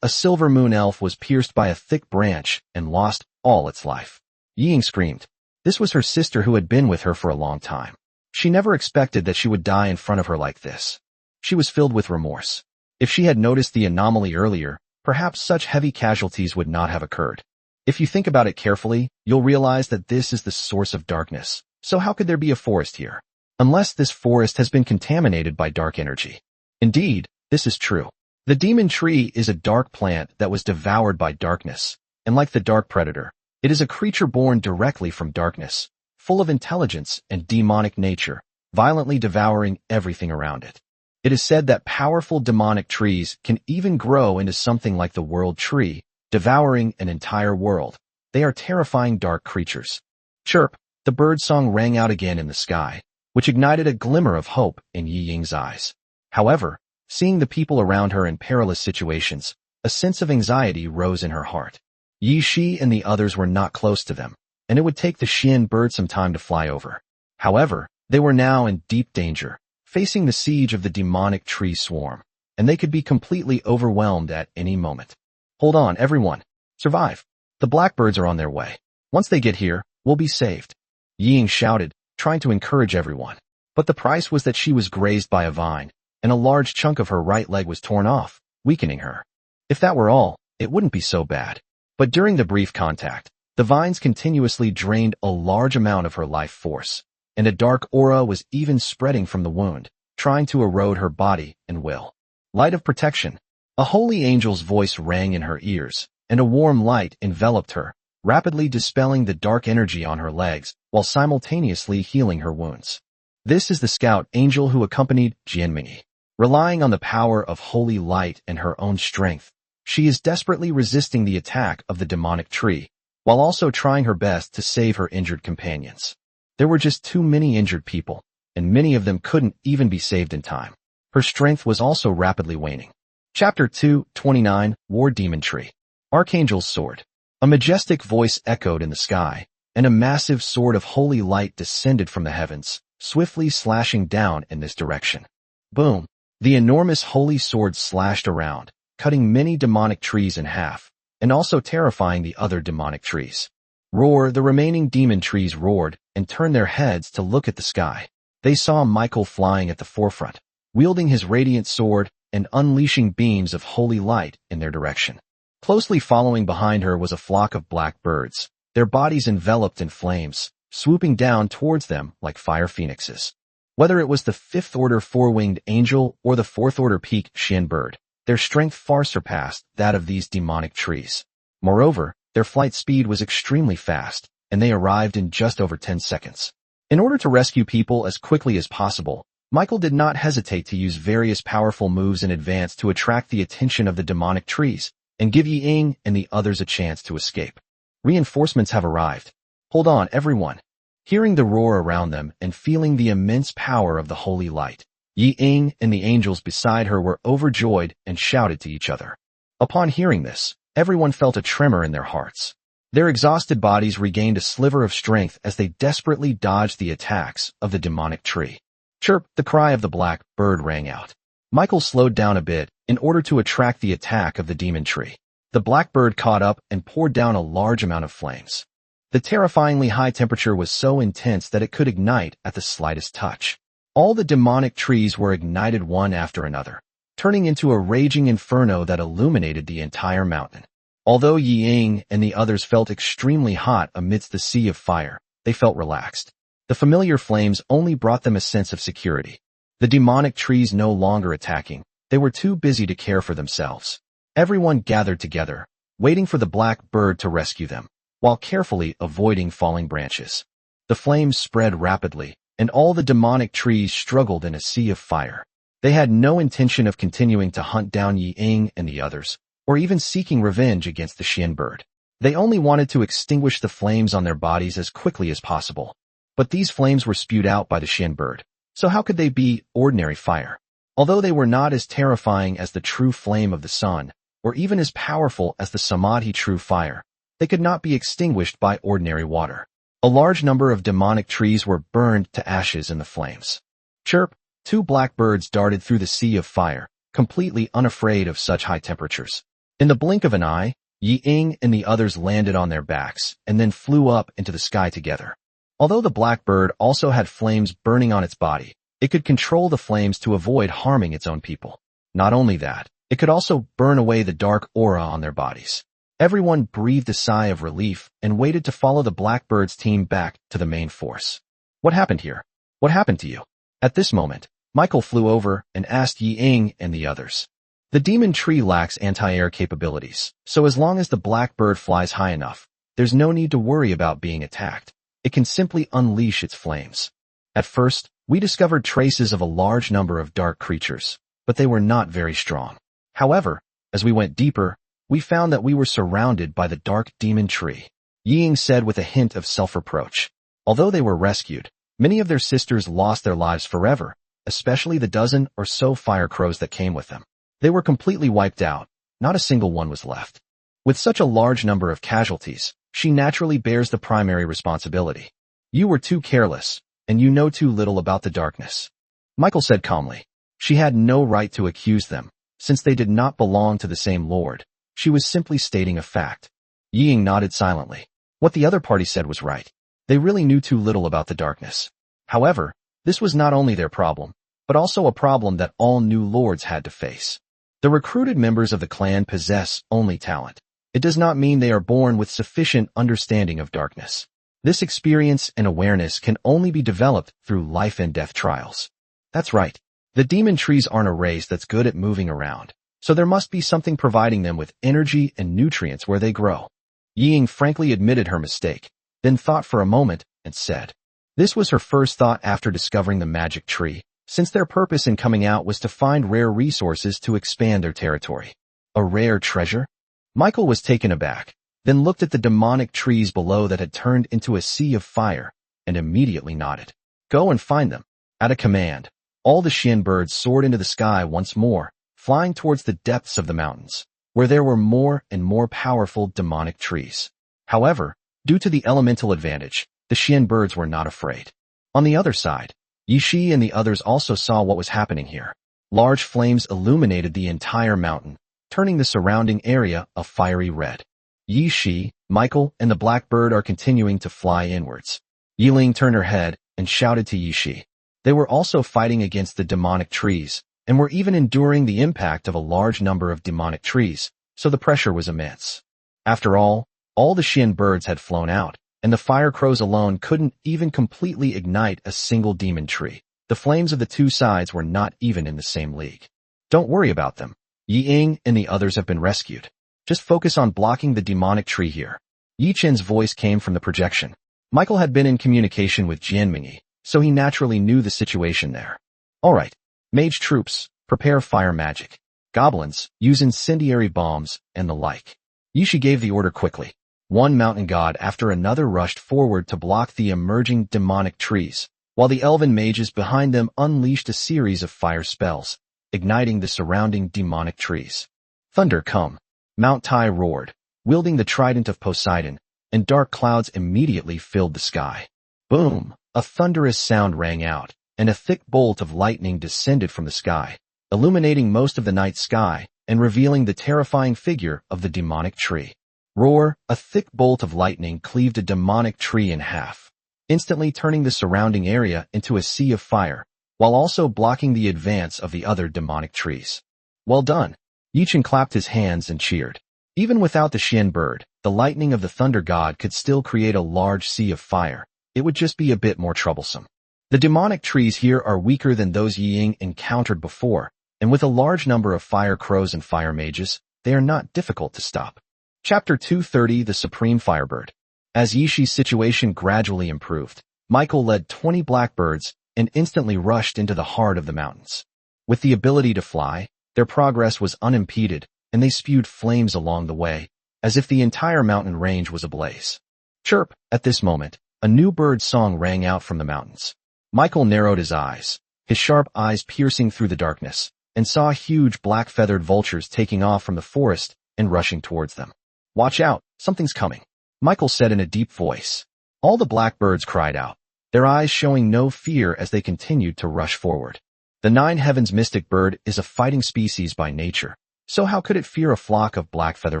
A Silver Moon elf was pierced by a thick branch and lost all its life. Yi Ying screamed. This was her sister who had been with her for a long time. She never expected that she would die in front of her like this. She was filled with remorse. If she had noticed the anomaly earlier, perhaps such heavy casualties would not have occurred. If you think about it carefully, you'll realize that this is the source of darkness. So how could there be a forest here? Unless this forest has been contaminated by dark energy. Indeed, this is true. The demon tree is a dark plant that was devoured by darkness, and like the dark predator, It is a creature born directly from darkness, full of intelligence and demonic nature, violently devouring everything around it. It is said that powerful demonic trees can even grow into something like the world tree, devouring an entire world. They are terrifying dark creatures. Chirp, the bird song rang out again in the sky, which ignited a glimmer of hope in Yi Ying's eyes. However, seeing the people around her in perilous situations, a sense of anxiety rose in her heart. Yi Shi and the others were not close to them, and it would take the Xian bird some time to fly over. However, they were now in deep danger, facing the siege of the demonic tree swarm, and they could be completely overwhelmed at any moment. Hold on, everyone. Survive. The blackbirds are on their way. Once they get here, we'll be saved. Yi Ying shouted, trying to encourage everyone. But the price was that she was grazed by a vine, and a large chunk of her right leg was torn off, weakening her. If that were all, it wouldn't be so bad. But during the brief contact, the vines continuously drained a large amount of her life force, and a dark aura was even spreading from the wound, trying to erode her body and will. Light of protection. A holy angel's voice rang in her ears, and a warm light enveloped her, rapidly dispelling the dark energy on her legs while simultaneously healing her wounds. This is the scout angel who accompanied Jianming. Relying on the power of holy light and her own strength, she is desperately resisting the attack of the demonic tree, while also trying her best to save her injured companions. There were just too many injured people, and many of them couldn't even be saved in time. Her strength was also rapidly waning. Chapter 229, War Demon Tree. Archangel's Sword. A majestic voice echoed in the sky, and a massive sword of holy light descended from the heavens, swiftly slashing down in this direction. Boom! The enormous holy sword slashed around, cutting many demonic trees in half, and also terrifying the other demonic trees. Roar! The remaining demon trees roared and turned their heads to look at the sky. They saw Michael flying at the forefront, wielding his radiant sword and unleashing beams of holy light in their direction. Closely following behind her was a flock of black birds, their bodies enveloped in flames, swooping down towards them like fire phoenixes. Whether it was the fifth-order four-winged angel or the fourth-order peak Xian bird, their strength far surpassed that of these demonic trees. Moreover, their flight speed was extremely fast, and they arrived in just over 10 seconds. In order to rescue people as quickly as possible, Michael did not hesitate to use various powerful moves in advance to attract the attention of the demonic trees and give Yi Ying and the others a chance to escape. Reinforcements have arrived. Hold on, everyone. Hearing the roar around them and feeling the immense power of the holy light, Yi Ying and the angels beside her were overjoyed and shouted to each other. Upon hearing this, everyone felt a tremor in their hearts. Their exhausted bodies regained a sliver of strength as they desperately dodged the attacks of the demonic tree. Chirp! The cry of the black bird rang out. Michael slowed down a bit in order to attract the attack of the demon tree. The black bird caught up and poured down a large amount of flames. The terrifyingly high temperature was so intense that it could ignite at the slightest touch. All the demonic trees were ignited one after another, turning into a raging inferno that illuminated the entire mountain. Although Yi Ying and the others felt extremely hot amidst the sea of fire, they felt relaxed. The familiar flames only brought them a sense of security. The demonic trees no longer attacking, they were too busy to care for themselves. Everyone gathered together, waiting for the black bird to rescue them, while carefully avoiding falling branches. The flames spread rapidly, and all the demonic trees struggled in a sea of fire. They had no intention of continuing to hunt down Yi Ying and the others, or even seeking revenge against the Xian bird. They only wanted to extinguish the flames on their bodies as quickly as possible. But these flames were spewed out by the Xian bird, so how could they be ordinary fire? Although they were not as terrifying as the true flame of the sun, or even as powerful as the Samadhi true fire, they could not be extinguished by ordinary water. A large number of demonic trees were burned to ashes in the flames. Chirp! Two black birds darted through the sea of fire, completely unafraid of such high temperatures. In the blink of an eye, Yi Ying and the others landed on their backs and then flew up into the sky together. Although the black bird also had flames burning on its body, it could control the flames to avoid harming its own people. Not only that, it could also burn away the dark aura on their bodies. Everyone breathed a sigh of relief and waited to follow the blackbird's team back to the main force. What happened here? What happened to you? At this moment, Michael flew over and asked Yi Ying and the others. The demon tree lacks anti-air capabilities, so as long as the blackbird flies high enough, there's no need to worry about being attacked. It can simply unleash its flames. At first, we discovered traces of a large number of dark creatures, but they were not very strong. However, as we went deeper, we found that we were surrounded by the dark demon tree, Ying said with a hint of self-reproach. Although they were rescued, many of their sisters lost their lives forever, especially the dozen or so fire crows that came with them. They were completely wiped out. Not a single one was left. With such a large number of casualties, she naturally bears the primary responsibility. You were too careless, and you know too little about the darkness, Michael said calmly. She had no right to accuse them, since they did not belong to the same lord. She was simply stating a fact. Ying nodded silently. What the other party said was right. They really knew too little about the darkness. However, this was not only their problem, but also a problem that all new lords had to face. The recruited members of the clan possess only talent. It does not mean they are born with sufficient understanding of darkness. This experience and awareness can only be developed through life and death trials. That's right. The demon trees aren't a race that's good at moving around, so there must be something providing them with energy and nutrients where they grow. Ying frankly admitted her mistake, then thought for a moment and said, this was her first thought after discovering the magic tree, since their purpose in coming out was to find rare resources to expand their territory. A rare treasure? Michael was taken aback, then looked at the demonic trees below that had turned into a sea of fire, and immediately nodded. Go and find them. At a command, all the Shin birds soared into the sky once more, flying towards the depths of the mountains, where there were more and more powerful demonic trees. However, due to the elemental advantage, the Shin birds were not afraid. On the other side, Yishi and the others also saw what was happening here. Large flames illuminated the entire mountain, turning the surrounding area a fiery red. Yishi, Michael, and the black bird are continuing to fly inwards. Yiling turned her head and shouted to Yishi. They were also fighting against the demonic trees, and were even enduring the impact of a large number of demonic trees, so the pressure was immense. After all the Shin birds had flown out, and the fire crows alone couldn't even completely ignite a single demon tree. The flames of the two sides were not even in the same league. Don't worry about them. Ying and the others have been rescued. Just focus on blocking the demonic tree here. Yi Chen's voice came from the projection. Michael had been in communication with Jianmingyi, so he naturally knew the situation there. Alright, mage troops, prepare fire magic. Goblins, use incendiary bombs, and the like. Yishi gave the order quickly. One mountain god after another rushed forward to block the emerging demonic trees, while the elven mages behind them unleashed a series of fire spells, igniting the surrounding demonic trees. Thunder come! Mount Tai roared, wielding the trident of Poseidon, and dark clouds immediately filled the sky. Boom! A thunderous sound rang out, and a thick bolt of lightning descended from the sky, illuminating most of the night sky and revealing the terrifying figure of the demonic tree. Roar! A thick bolt of lightning cleaved a demonic tree in half, instantly turning the surrounding area into a sea of fire, while also blocking the advance of the other demonic trees. Well done! Yichen clapped his hands and cheered. Even without the Shin bird, the lightning of the thunder god could still create a large sea of fire. It would just be a bit more troublesome. The demonic trees here are weaker than those Ying encountered before, and with a large number of fire crows and fire mages, they are not difficult to stop. Chapter 230, The Supreme Firebird. As Yishi's situation gradually improved, Michael led 20 blackbirds and instantly rushed into the heart of the mountains. With the ability to fly, their progress was unimpeded, and they spewed flames along the way, as if the entire mountain range was ablaze. Chirp! At this moment, a new bird song rang out from the mountains. Michael narrowed his eyes, his sharp eyes piercing through the darkness, and saw huge black-feathered vultures taking off from the forest and rushing towards them. Watch out, something's coming, Michael said in a deep voice. All the blackbirds cried out, their eyes showing no fear as they continued to rush forward. The Nine Heavens mystic bird is a fighting species by nature, so how could it fear a flock of black-feather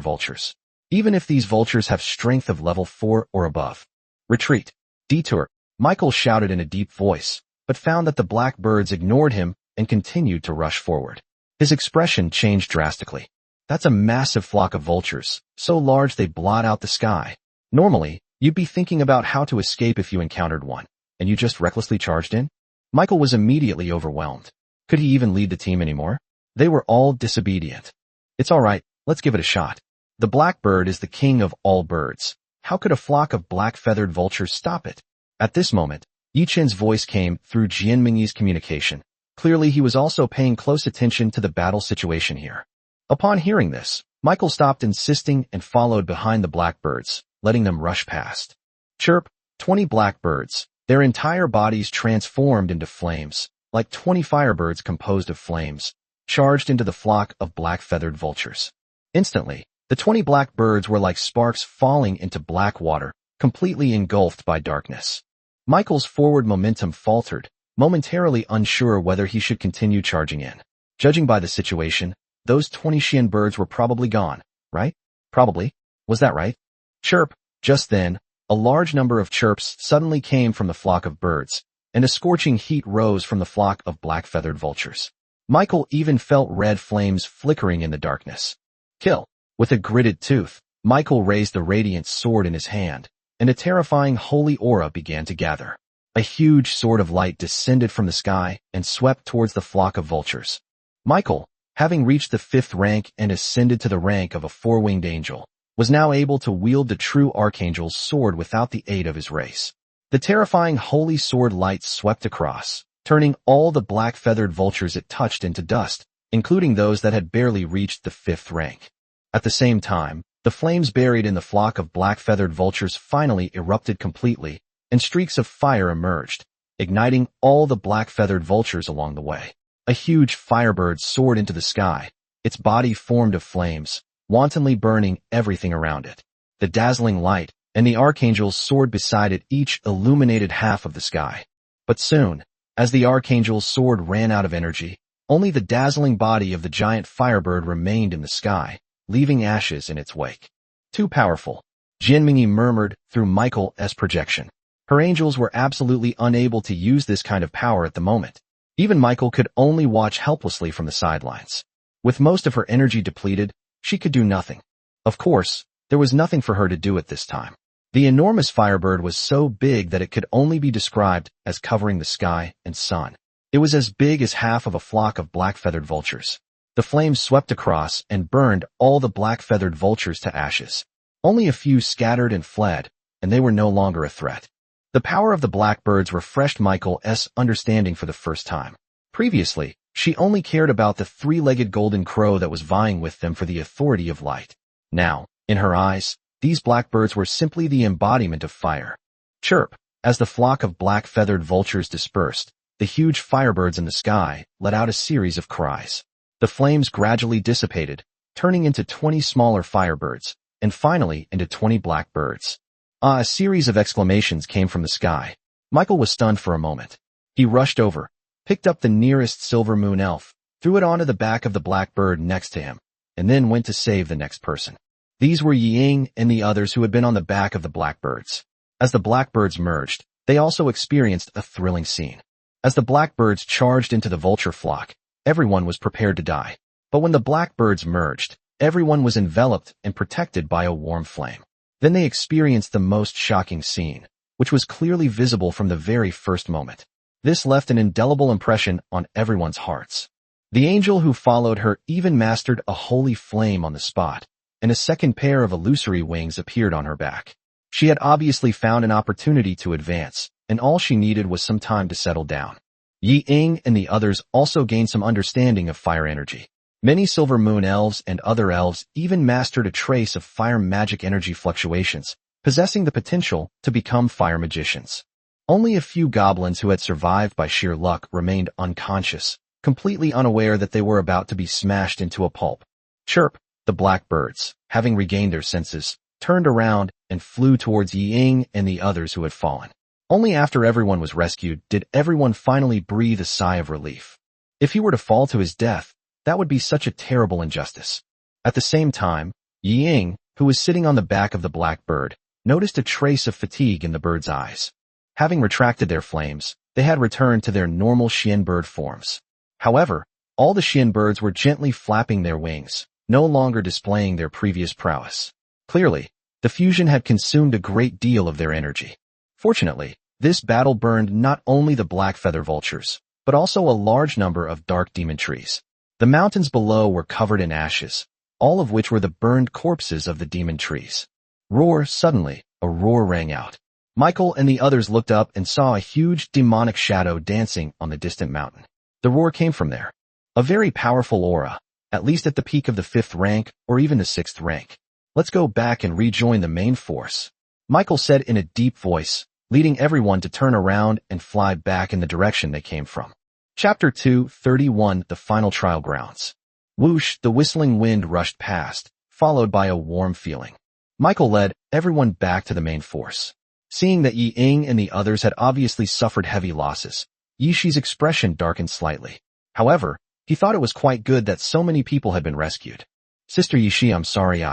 vultures? Even if these vultures have strength of level 4 or above. Retreat. Detour. Michael shouted in a deep voice, but found that the blackbirds ignored him and continued to rush forward. His expression changed drastically. That's a massive flock of vultures, so large they blot out the sky. Normally, you'd be thinking about how to escape if you encountered one, and you just recklessly charged in? Michael was immediately overwhelmed. Could he even lead the team anymore? They were all disobedient. It's alright, let's give it a shot. The blackbird is the king of all birds. How could a flock of black-feathered vultures stop it? At this moment, Yi Chen's voice came through Jianmingyi's communication. Clearly he was also paying close attention to the battle situation here. Upon hearing this, Michael stopped insisting and followed behind the blackbirds, letting them rush past. Chirp, 20 blackbirds, their entire bodies transformed into flames, like 20 firebirds composed of flames, charged into the flock of black-feathered vultures. Instantly, the 20 blackbirds were like sparks falling into black water, completely engulfed by darkness. Michael's forward momentum faltered, momentarily unsure whether he should continue charging in. Judging by the situation, those 20 Xian birds were probably gone, right? Probably. Was that right? Chirp. Just then, a large number of chirps suddenly came from the flock of birds, and a scorching heat rose from the flock of black-feathered vultures. Michael even felt red flames flickering in the darkness. Kill. With a gritted tooth, Michael raised the radiant sword in his hand, and a terrifying holy aura began to gather. A huge sword of light descended from the sky and swept towards the flock of vultures. Michael, having reached the 5th rank and ascended to the rank of a 4-winged angel, was now able to wield the true archangel's sword without the aid of his race. The terrifying holy sword light swept across, turning all the black-feathered vultures it touched into dust, including those that had barely reached the 5th rank. At the same time, the flames buried in the flock of black-feathered vultures finally erupted completely, and streaks of fire emerged, igniting all the black-feathered vultures along the way. A huge firebird soared into the sky, its body formed of flames, wantonly burning everything around it. The dazzling light and the archangel's sword beside it each illuminated half of the sky. But soon, as the archangel's sword ran out of energy, only the dazzling body of the giant firebird remained in the sky, leaving ashes in its wake. Too powerful, Jianmingyi murmured through Michael's projection. Her angels were absolutely unable to use this kind of power at the moment. Even Michael could only watch helplessly from the sidelines. With most of her energy depleted, she could do nothing. Of course, there was nothing for her to do at this time. The enormous firebird was so big that it could only be described as covering the sky and sun. It was as big as half of a flock of black-feathered vultures. The flames swept across and burned all the black-feathered vultures to ashes. Only a few scattered and fled, and they were no longer a threat. The power of the blackbirds refreshed Michael's understanding for the first time. Previously, she only cared about the 3-legged golden crow that was vying with them for the authority of light. Now, in her eyes, these blackbirds were simply the embodiment of fire. Chirp. As the flock of black-feathered vultures dispersed, the huge firebirds in the sky let out a series of cries. The flames gradually dissipated, turning into 20 smaller firebirds, and finally into 20 blackbirds. A series of exclamations came from the sky. Michael was stunned for a moment. He rushed over, picked up the nearest silver moon elf, threw it onto the back of the blackbird next to him, and then went to save the next person. These were Ying and the others who had been on the back of the blackbirds. As the blackbirds merged, they also experienced a thrilling scene. As the blackbirds charged into the vulture flock, everyone was prepared to die. But when the blackbirds merged, everyone was enveloped and protected by a warm flame. Then they experienced the most shocking scene, which was clearly visible from the very first moment. This left an indelible impression on everyone's hearts. The angel who followed her even mastered a holy flame on the spot, and a second pair of illusory wings appeared on her back. She had obviously found an opportunity to advance, and all she needed was some time to settle down. Yi Ying and the others also gained some understanding of fire energy. Many silver moon elves and other elves even mastered a trace of fire magic energy fluctuations, possessing the potential to become fire magicians. Only a few goblins who had survived by sheer luck remained unconscious, completely unaware that they were about to be smashed into a pulp. Chirp. The blackbirds, having regained their senses, turned around and flew towards Yi Ying and the others who had fallen. Only after everyone was rescued did everyone finally breathe a sigh of relief. If he were to fall to his death, that would be such a terrible injustice. At the same time, Yi Ying, who was sitting on the back of the blackbird, noticed a trace of fatigue in the bird's eyes. Having retracted their flames, they had returned to their normal Xian bird forms. However, all the Xian birds were gently flapping their wings, no longer displaying their previous prowess. Clearly, the fusion had consumed a great deal of their energy. Fortunately, this battle burned not only the black feather vultures, but also a large number of dark demon trees. The mountains below were covered in ashes, all of which were the burned corpses of the demon trees. Roar! Suddenly, a a roar rang out. Michael and the others looked up and saw a huge demonic shadow dancing on the distant mountain. The roar came from there. A very powerful aura, at least at the peak of the 5th rank or even the 6th rank. Let's go back and rejoin the main force, Michael said in a deep voice, leading everyone to turn around and fly back in the direction they came from. Chapter 2:31 The Final Trial Grounds. Whoosh, the whistling wind rushed past, followed by a warm feeling. Michael led everyone back to the main force. Seeing that Yi Ying and the others had obviously suffered heavy losses, Yi Shi's expression darkened slightly. However, he thought it was quite good that so many people had been rescued. Sister Yi Shi, I'm sorry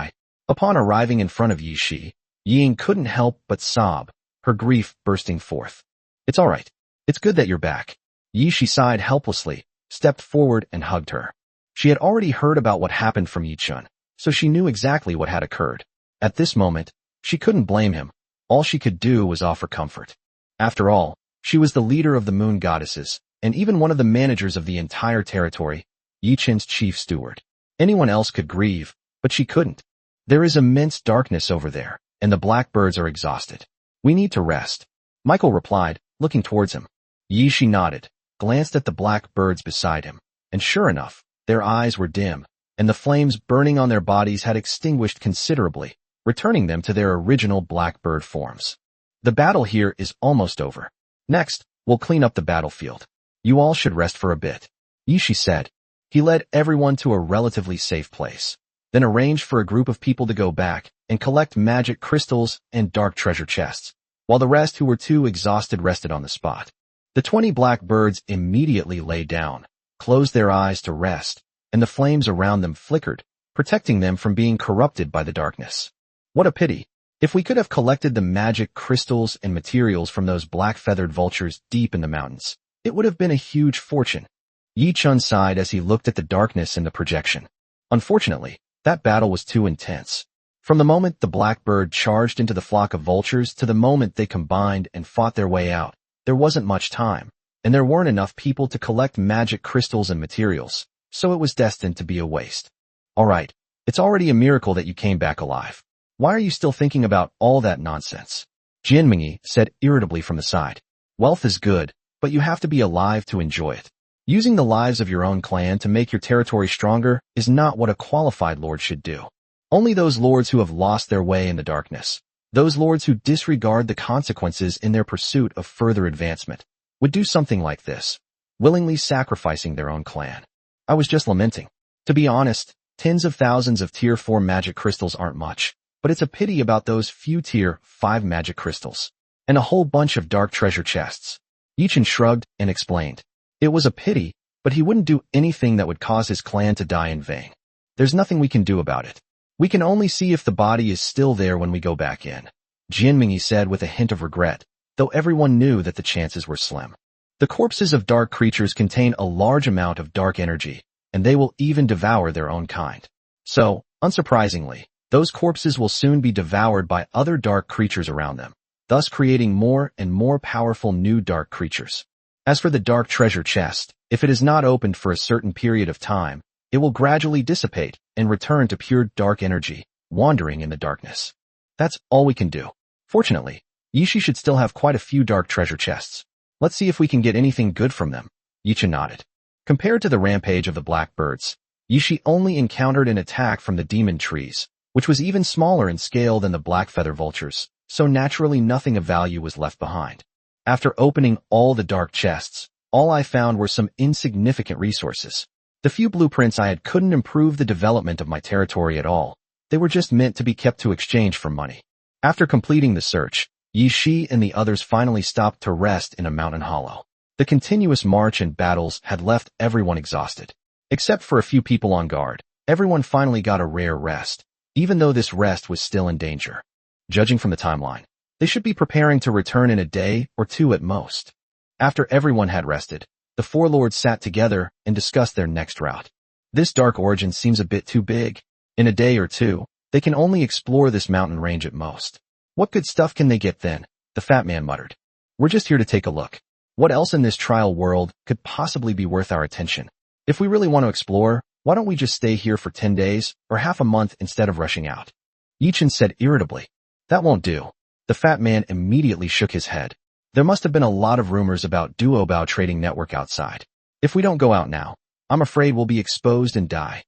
Upon arriving in front of Yi Shi, Yi Ying couldn't help but sob, her grief bursting forth. It's all right. It's good that you're back. Yi Shi sighed helplessly, stepped forward and hugged her. She had already heard about what happened from Yi Chun, so she knew exactly what had occurred. At this moment, she couldn't blame him. All she could do was offer comfort. After all, she was the leader of the moon goddesses, and even one of the managers of the entire territory, Yi Chun's chief steward. Anyone else could grieve, but she couldn't. There is immense darkness over there, and the blackbirds are exhausted. We need to rest, Michael replied, looking towards him. Yi Shi nodded, glanced at the blackbirds beside him, and sure enough, their eyes were dim, and the flames burning on their bodies had extinguished considerably, returning them to their original blackbird forms. The battle here is almost over. Next, we'll clean up the battlefield. You all should rest for a bit, Yi Shi said. He led everyone to a relatively safe place, then arranged for a group of people to go back and collect magic crystals and dark treasure chests, while the rest who were too exhausted rested on the spot. The 20 blackbirds immediately lay down, closed their eyes to rest, and the flames around them flickered, protecting them from being corrupted by the darkness. What a pity. If we could have collected the magic crystals and materials from those black-feathered vultures deep in the mountains, it would have been a huge fortune. Yi Chun sighed as he looked at the darkness in the projection. Unfortunately, that battle was too intense. From the moment the blackbird charged into the flock of vultures to the moment they combined and fought their way out, there wasn't much time, and there weren't enough people to collect magic crystals and materials, so it was destined to be a waste. All right, it's already a miracle that you came back alive. Why are you still thinking about all that nonsense? Jin Mingyi said irritably from the side. Wealth is good, but you have to be alive to enjoy it. Using the lives of your own clan to make your territory stronger is not what a qualified lord should do. Only those lords who have lost their way in the darkness, those lords who disregard the consequences in their pursuit of further advancement, would do something like this, willingly sacrificing their own clan. I was just lamenting. To be honest, tens of thousands of Tier 4 magic crystals aren't much, but it's a pity about those few Tier 5 magic crystals, and a whole bunch of dark treasure chests. Yi Chun shrugged and explained. It was a pity, but he wouldn't do anything that would cause his clan to die in vain. There's nothing we can do about it. We can only see if the body is still there when we go back in, Jin Mingyi said with a hint of regret, though everyone knew that the chances were slim. The corpses of dark creatures contain a large amount of dark energy, and they will even devour their own kind. So, unsurprisingly, those corpses will soon be devoured by other dark creatures around them, thus creating more and more powerful new dark creatures. As for the dark treasure chest, if it is not opened for a certain period of time, it will gradually dissipate and return to pure dark energy, wandering in the darkness. That's all we can do. Fortunately, Yi Shi should still have quite a few dark treasure chests. Let's see if we can get anything good from them. Yi Chun nodded. Compared to the rampage of the blackbirds, Yi Shi only encountered an attack from the demon trees, which was even smaller in scale than the black feather vultures, so naturally nothing of value was left behind. After opening all the dark chests, all I found were some insignificant resources. The few blueprints I had couldn't improve the development of my territory at all. They were just meant to be kept to exchange for money. After completing the search, Yi Shi and the others finally stopped to rest in a mountain hollow. The continuous march and battles had left everyone exhausted. Except for a few people on guard, everyone finally got a rare rest, even though this rest was still in danger. Judging from the timeline, they should be preparing to return in a day or two at most. After everyone had rested, the four lords sat together and discussed their next route. This dark origin seems a bit too big. In a day or two, they can only explore this mountain range at most. What good stuff can they get then? The fat man muttered. We're just here to take a look. What else in this trial world could possibly be worth our attention? If we really want to explore, why don't we just stay here for 10 days or half a month instead of rushing out? Yi Chun said irritably. That won't do. The fat man immediately shook his head. There must have been a lot of rumors about Duobao trading network outside. If we don't go out now, I'm afraid we'll be exposed and die.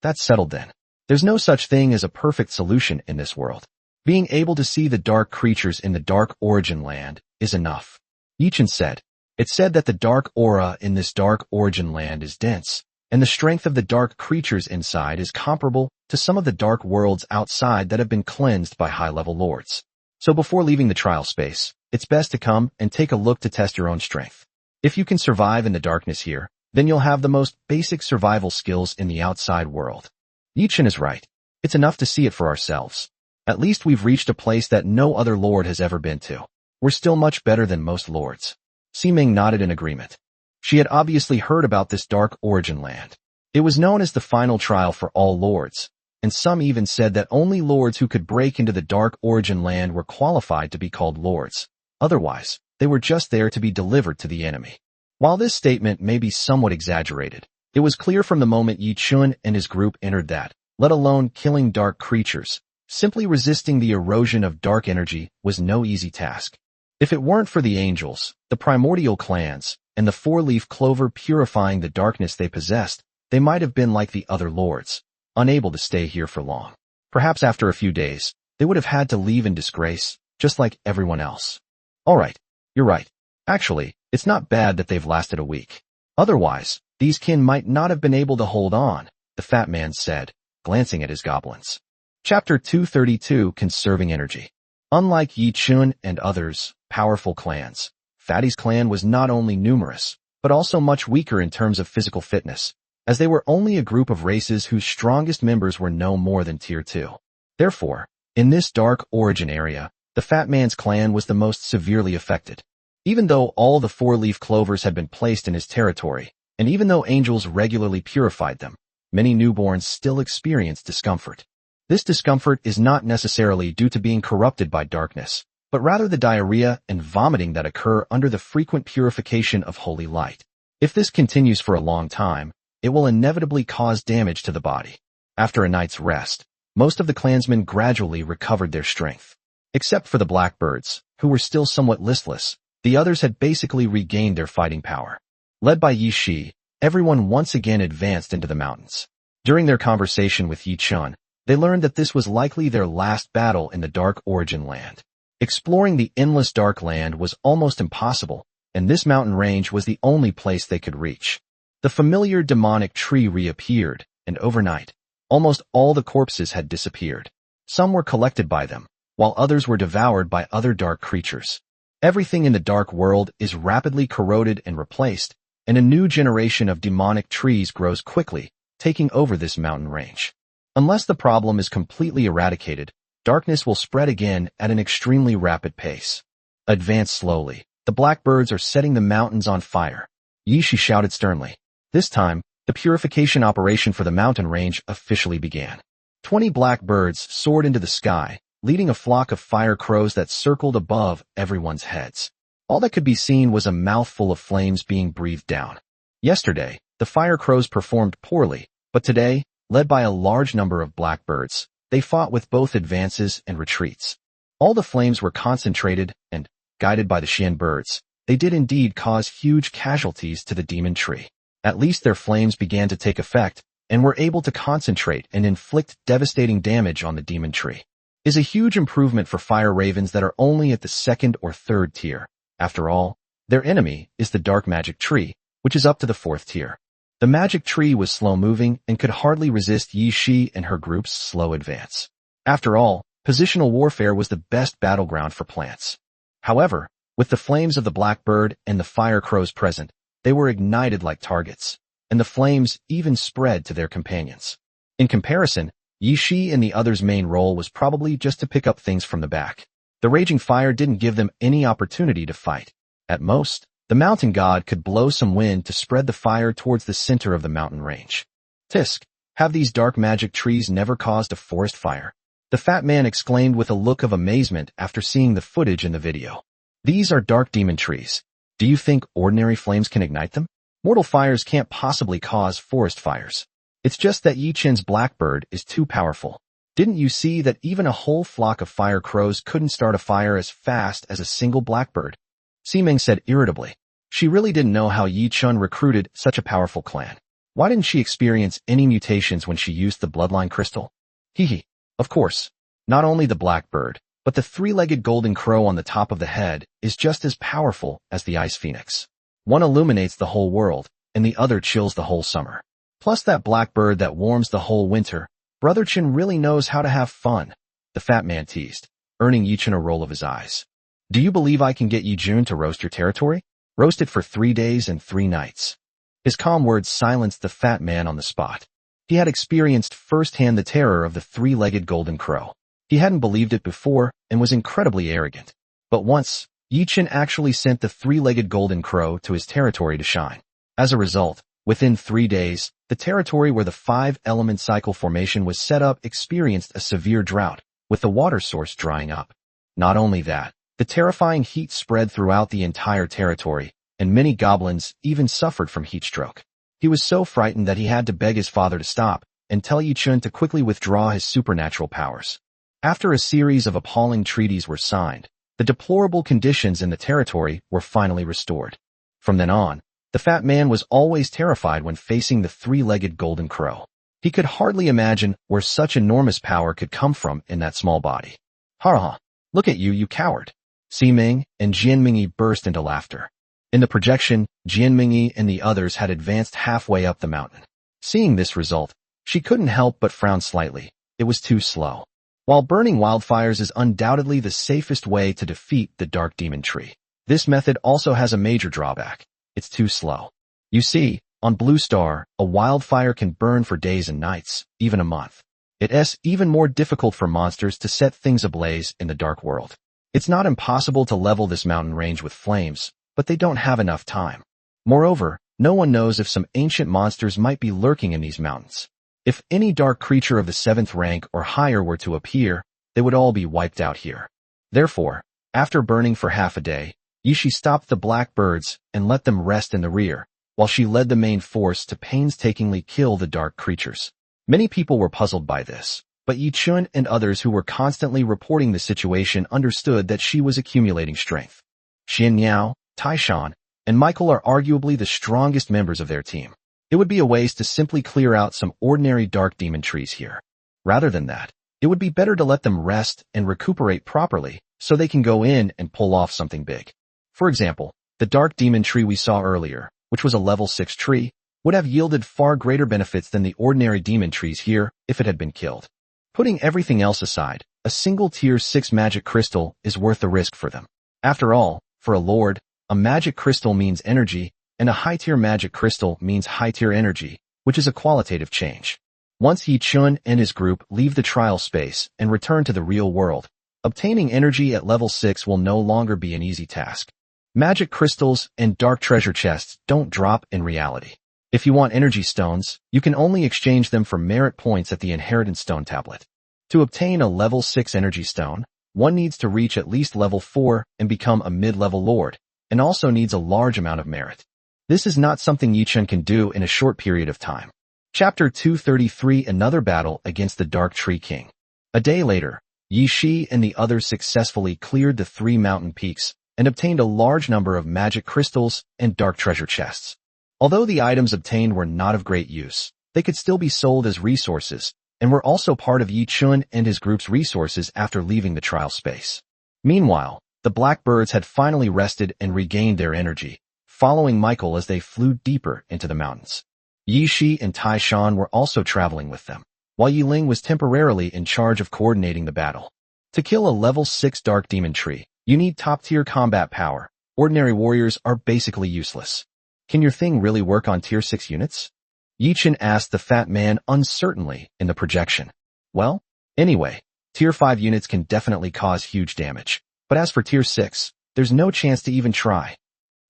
That's settled then. There's no such thing as a perfect solution in this world. Being able to see the dark creatures in the dark origin land is enough. Yichin said. It's said that the dark aura in this dark origin land is dense, and the strength of the dark creatures inside is comparable to some of the dark worlds outside that have been cleansed by high-level lords. So before leaving the trial space, it's best to come and take a look to test your own strength. If you can survive in the darkness here, then you'll have the most basic survival skills in the outside world. Yichin is right. It's enough to see it for ourselves. At least we've reached a place that no other lord has ever been to. We're still much better than most lords. Siming nodded in agreement. She had obviously heard about this dark origin land. It was known as the final trial for all lords, and some even said that only lords who could break into the dark origin land were qualified to be called lords. Otherwise, they were just there to be delivered to the enemy. While this statement may be somewhat exaggerated, it was clear from the moment Yi Chun and his group entered that, let alone killing dark creatures, simply resisting the erosion of dark energy was no easy task. If it weren't for the angels, the primordial clans, and the four-leaf clover purifying the darkness they possessed, they might have been like the other lords, unable to stay here for long. Perhaps after a few days, they would have had to leave in disgrace, just like everyone else. Alright, you're right. Actually, it's not bad that they've lasted a week. Otherwise, these kin might not have been able to hold on, the fat man said, glancing at his goblins. Chapter 232, Conserving Energy. Unlike Yi Chun and others, powerful clans, Fatty's clan was not only numerous, but also much weaker in terms of physical fitness, as they were only a group of races whose strongest members were no more than Tier 2. Therefore, in this dark origin area, the fat man's clan was the most severely affected. Even though all the four-leaf clovers had been placed in his territory, and even though angels regularly purified them, many newborns still experienced discomfort. This discomfort is not necessarily due to being corrupted by darkness, but rather the diarrhea and vomiting that occur under the frequent purification of holy light. If this continues for a long time, it will inevitably cause damage to the body. After a night's rest, most of the clansmen gradually recovered their strength. Except for the blackbirds, who were still somewhat listless, the others had basically regained their fighting power. Led by Yi Shi, everyone once again advanced into the mountains. During their conversation with Yi Chun, they learned that this was likely their last battle in the dark origin land. Exploring the endless dark land was almost impossible, and this mountain range was the only place they could reach. The familiar demonic tree reappeared, and overnight, almost all the corpses had disappeared. Some were collected by them, while others were devoured by other dark creatures. Everything in the dark world is rapidly corroded and replaced, and a new generation of demonic trees grows quickly, taking over this mountain range. Unless the problem is completely eradicated, darkness will spread again at an extremely rapid pace. Advance slowly. The blackbirds are setting the mountains on fire. Yi Shi shouted sternly. This time, the purification operation for the mountain range officially began. 20 blackbirds soared into the sky, leading a flock of fire crows that circled above everyone's heads. All that could be seen was a mouthful of flames being breathed down. Yesterday, the fire crows performed poorly, but today, led by a large number of blackbirds, they fought with both advances and retreats. All the flames were concentrated, and, guided by the Xian birds, they did indeed cause huge casualties to the demon tree. At least their flames began to take effect, and were able to concentrate and inflict devastating damage on the demon tree. Is a huge improvement for fire ravens that are only at the second or third tier. After all, their enemy is the dark magic tree, which is up to the fourth tier. The magic tree was slow-moving and could hardly resist Yi Shi and her group's slow advance. After all, positional warfare was the best battleground for plants. However, with the flames of the blackbird and the fire crows present, they were ignited like targets, and the flames even spread to their companions. In comparison, Yi Shi and the others' main role was probably just to pick up things from the back. The raging fire didn't give them any opportunity to fight. At most, the mountain god could blow some wind to spread the fire towards the center of the mountain range. Tisk, have these dark magic trees never caused a forest fire? The fat man exclaimed with a look of amazement after seeing the footage in the video. These are dark demon trees. Do you think ordinary flames can ignite them? Mortal fires can't possibly cause forest fires. It's just that Yi Chen's blackbird is too powerful. Didn't you see that even a whole flock of fire crows couldn't start a fire as fast as a single blackbird? Siming said irritably. She really didn't know how Yi Chun recruited such a powerful clan. Why didn't she experience any mutations when she used the bloodline crystal? Hee. Of course. Not only the blackbird, but the three-legged golden crow on the top of the head is just as powerful as the ice phoenix. One illuminates the whole world, and the other chills the whole summer. Plus that blackbird that warms the whole winter. Brother Chin really knows how to have fun, the fat man teased, earning Yi Chun a roll of his eyes. Do you believe I can get Yi Jun to roast your territory? Roast it for 3 days and 3 nights. His calm words silenced the fat man on the spot. He had experienced firsthand the terror of the three-legged golden crow. He hadn't believed it before and was incredibly arrogant. But once, Yi Chun actually sent the three-legged golden crow to his territory to shine. As a result, within 3 days, the territory where the 5-element cycle formation was set up experienced a severe drought, with the water source drying up. Not only that, the terrifying heat spread throughout the entire territory, and many goblins even suffered from heat stroke. He was so frightened that he had to beg his father to stop and tell Yi Chun to quickly withdraw his supernatural powers. After a series of appalling treaties were signed, the deplorable conditions in the territory were finally restored. From then on, the fat man was always terrified when facing the three-legged golden crow. He could hardly imagine where such enormous power could come from in that small body. Ha! Look at you, you coward! Siming and Jianmingyi burst into laughter. In the projection, Jianmingyi and the others had advanced halfway up the mountain. Seeing this result, she couldn't help but frown slightly. It was too slow. While burning wildfires is undoubtedly the safest way to defeat the dark demon tree, this method also has a major drawback. It's too slow. You see, on Blue Star, a wildfire can burn for days and nights, even a month. It's even more difficult for monsters to set things ablaze in the dark world. It's not impossible to level this mountain range with flames, but they don't have enough time. Moreover, no one knows if some ancient monsters might be lurking in these mountains. If any dark creature of the 7th rank or higher were to appear, they would all be wiped out here. Therefore, after burning for half a day, Yishi stopped the blackbirds and let them rest in the rear, while she led the main force to painstakingly kill the dark creatures. Many people were puzzled by this, but Yi Chun and others who were constantly reporting the situation understood that she was accumulating strength. Xin Yao, Taishan, and Michael are arguably the strongest members of their team. It would be a waste to simply clear out some ordinary dark demon trees here. Rather than that, it would be better to let them rest and recuperate properly so they can go in and pull off something big. For example, the dark demon tree we saw earlier, which was a level 6 tree, would have yielded far greater benefits than the ordinary demon trees here if it had been killed. Putting everything else aside, a single tier 6 magic crystal is worth the risk for them. After all, for a lord, a magic crystal means energy, and a high-tier magic crystal means high-tier energy, which is a qualitative change. Once Yi Chun and his group leave the trial space and return to the real world, obtaining energy at level 6 will no longer be an easy task. Magic crystals and dark treasure chests don't drop in reality. If you want energy stones, you can only exchange them for merit points at the inheritance stone tablet. To obtain a level 6 energy stone, one needs to reach at least level 4 and become a mid-level lord, and also needs a large amount of merit. This is not something Yi Chun can do in a short period of time. Chapter 233 Another Battle Against the Dark Tree King. A day later, Yi Shi and the others successfully cleared the 3 mountain peaks and obtained a large number of magic crystals and dark treasure chests. Although the items obtained were not of great use, they could still be sold as resources, and were also part of Yi Chun and his group's resources after leaving the trial space. Meanwhile, the blackbirds had finally rested and regained their energy, following Michael as they flew deeper into the mountains. Yi Shi and Tai Shan were also traveling with them, while Yi Ling was temporarily in charge of coordinating the battle. To kill a level 6 dark demon tree, you need top-tier combat power. Ordinary warriors are basically useless. Can your thing really work on tier 6 units? Yi Chun asked the fat man uncertainly in the projection. Well, anyway, tier 5 units can definitely cause huge damage, but as for tier 6, there's no chance to even try.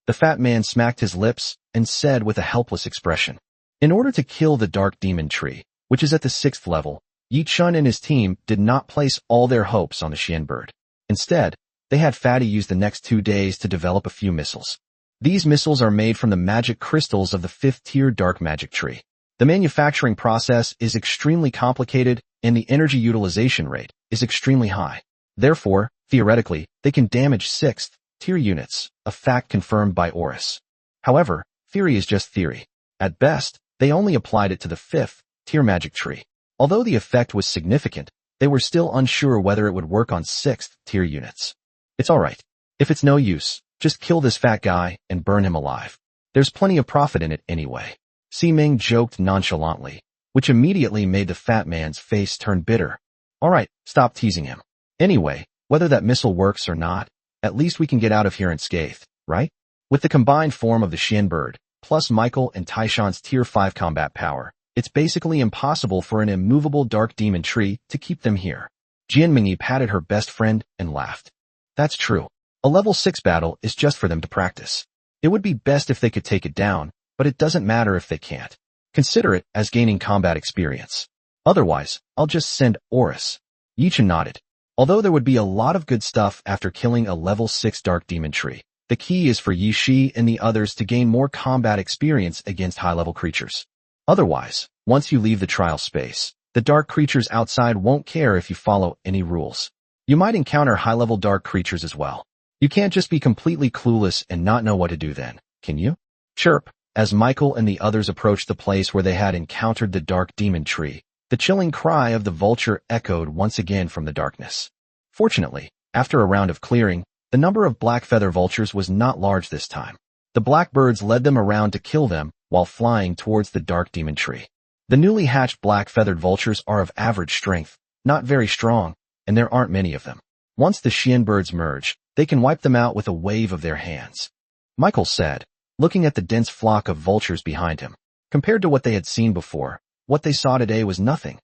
The fat man smacked his lips and said with a helpless expression. In order to kill the dark demon tree, which is at the 6th level, Yi Chun and his team did not place all their hopes on the Xian bird. Instead, they had Fatty use the next 2 days to develop a few missiles. These missiles are made from the magic crystals of the 5th tier dark magic tree. The manufacturing process is extremely complicated and the energy utilization rate is extremely high. Therefore, theoretically, they can damage 6th tier units, a fact confirmed by Oris. However, theory is just theory. At best, they only applied it to the 5th tier magic tree. Although the effect was significant, they were still unsure whether it would work on 6th tier units. It's alright. If it's no use, just kill this fat guy and burn him alive. There's plenty of profit in it anyway. Ming joked nonchalantly, which immediately made the fat man's face turn bitter. Alright, stop teasing him. Anyway, whether that missile works or not, at least we can get out of here unscathed, right? With the combined form of the Xian bird, plus Michael and Taishan's tier 5 combat power, it's basically impossible for an immovable dark demon tree to keep them here. Jianmingyi patted her best friend and laughed. That's true. A level 6 battle is just for them to practice. It would be best if they could take it down, but it doesn't matter if they can't. Consider it as gaining combat experience. Otherwise, I'll just send Oris. Yichen nodded. Although there would be a lot of good stuff after killing a level 6 dark demon tree, the key is for Yi Shi and the others to gain more combat experience against high-level creatures. Otherwise, once you leave the trial space, the dark creatures outside won't care if you follow any rules. You might encounter high-level dark creatures as well. You can't just be completely clueless and not know what to do then, can you? Chirp. As Michael and the others approached the place where they had encountered the dark demon tree, the chilling cry of the vulture echoed once again from the darkness. Fortunately, after a round of clearing, the number of black feather vultures was not large this time. The blackbirds led them around to kill them while flying towards the dark demon tree. The newly hatched black-feathered vultures are of average strength, not very strong, and there aren't many of them. Once the Xian birds merge, they can wipe them out with a wave of their hands. Michael said, looking at the dense flock of vultures behind him. Compared to what they had seen before, what they saw today was nothing.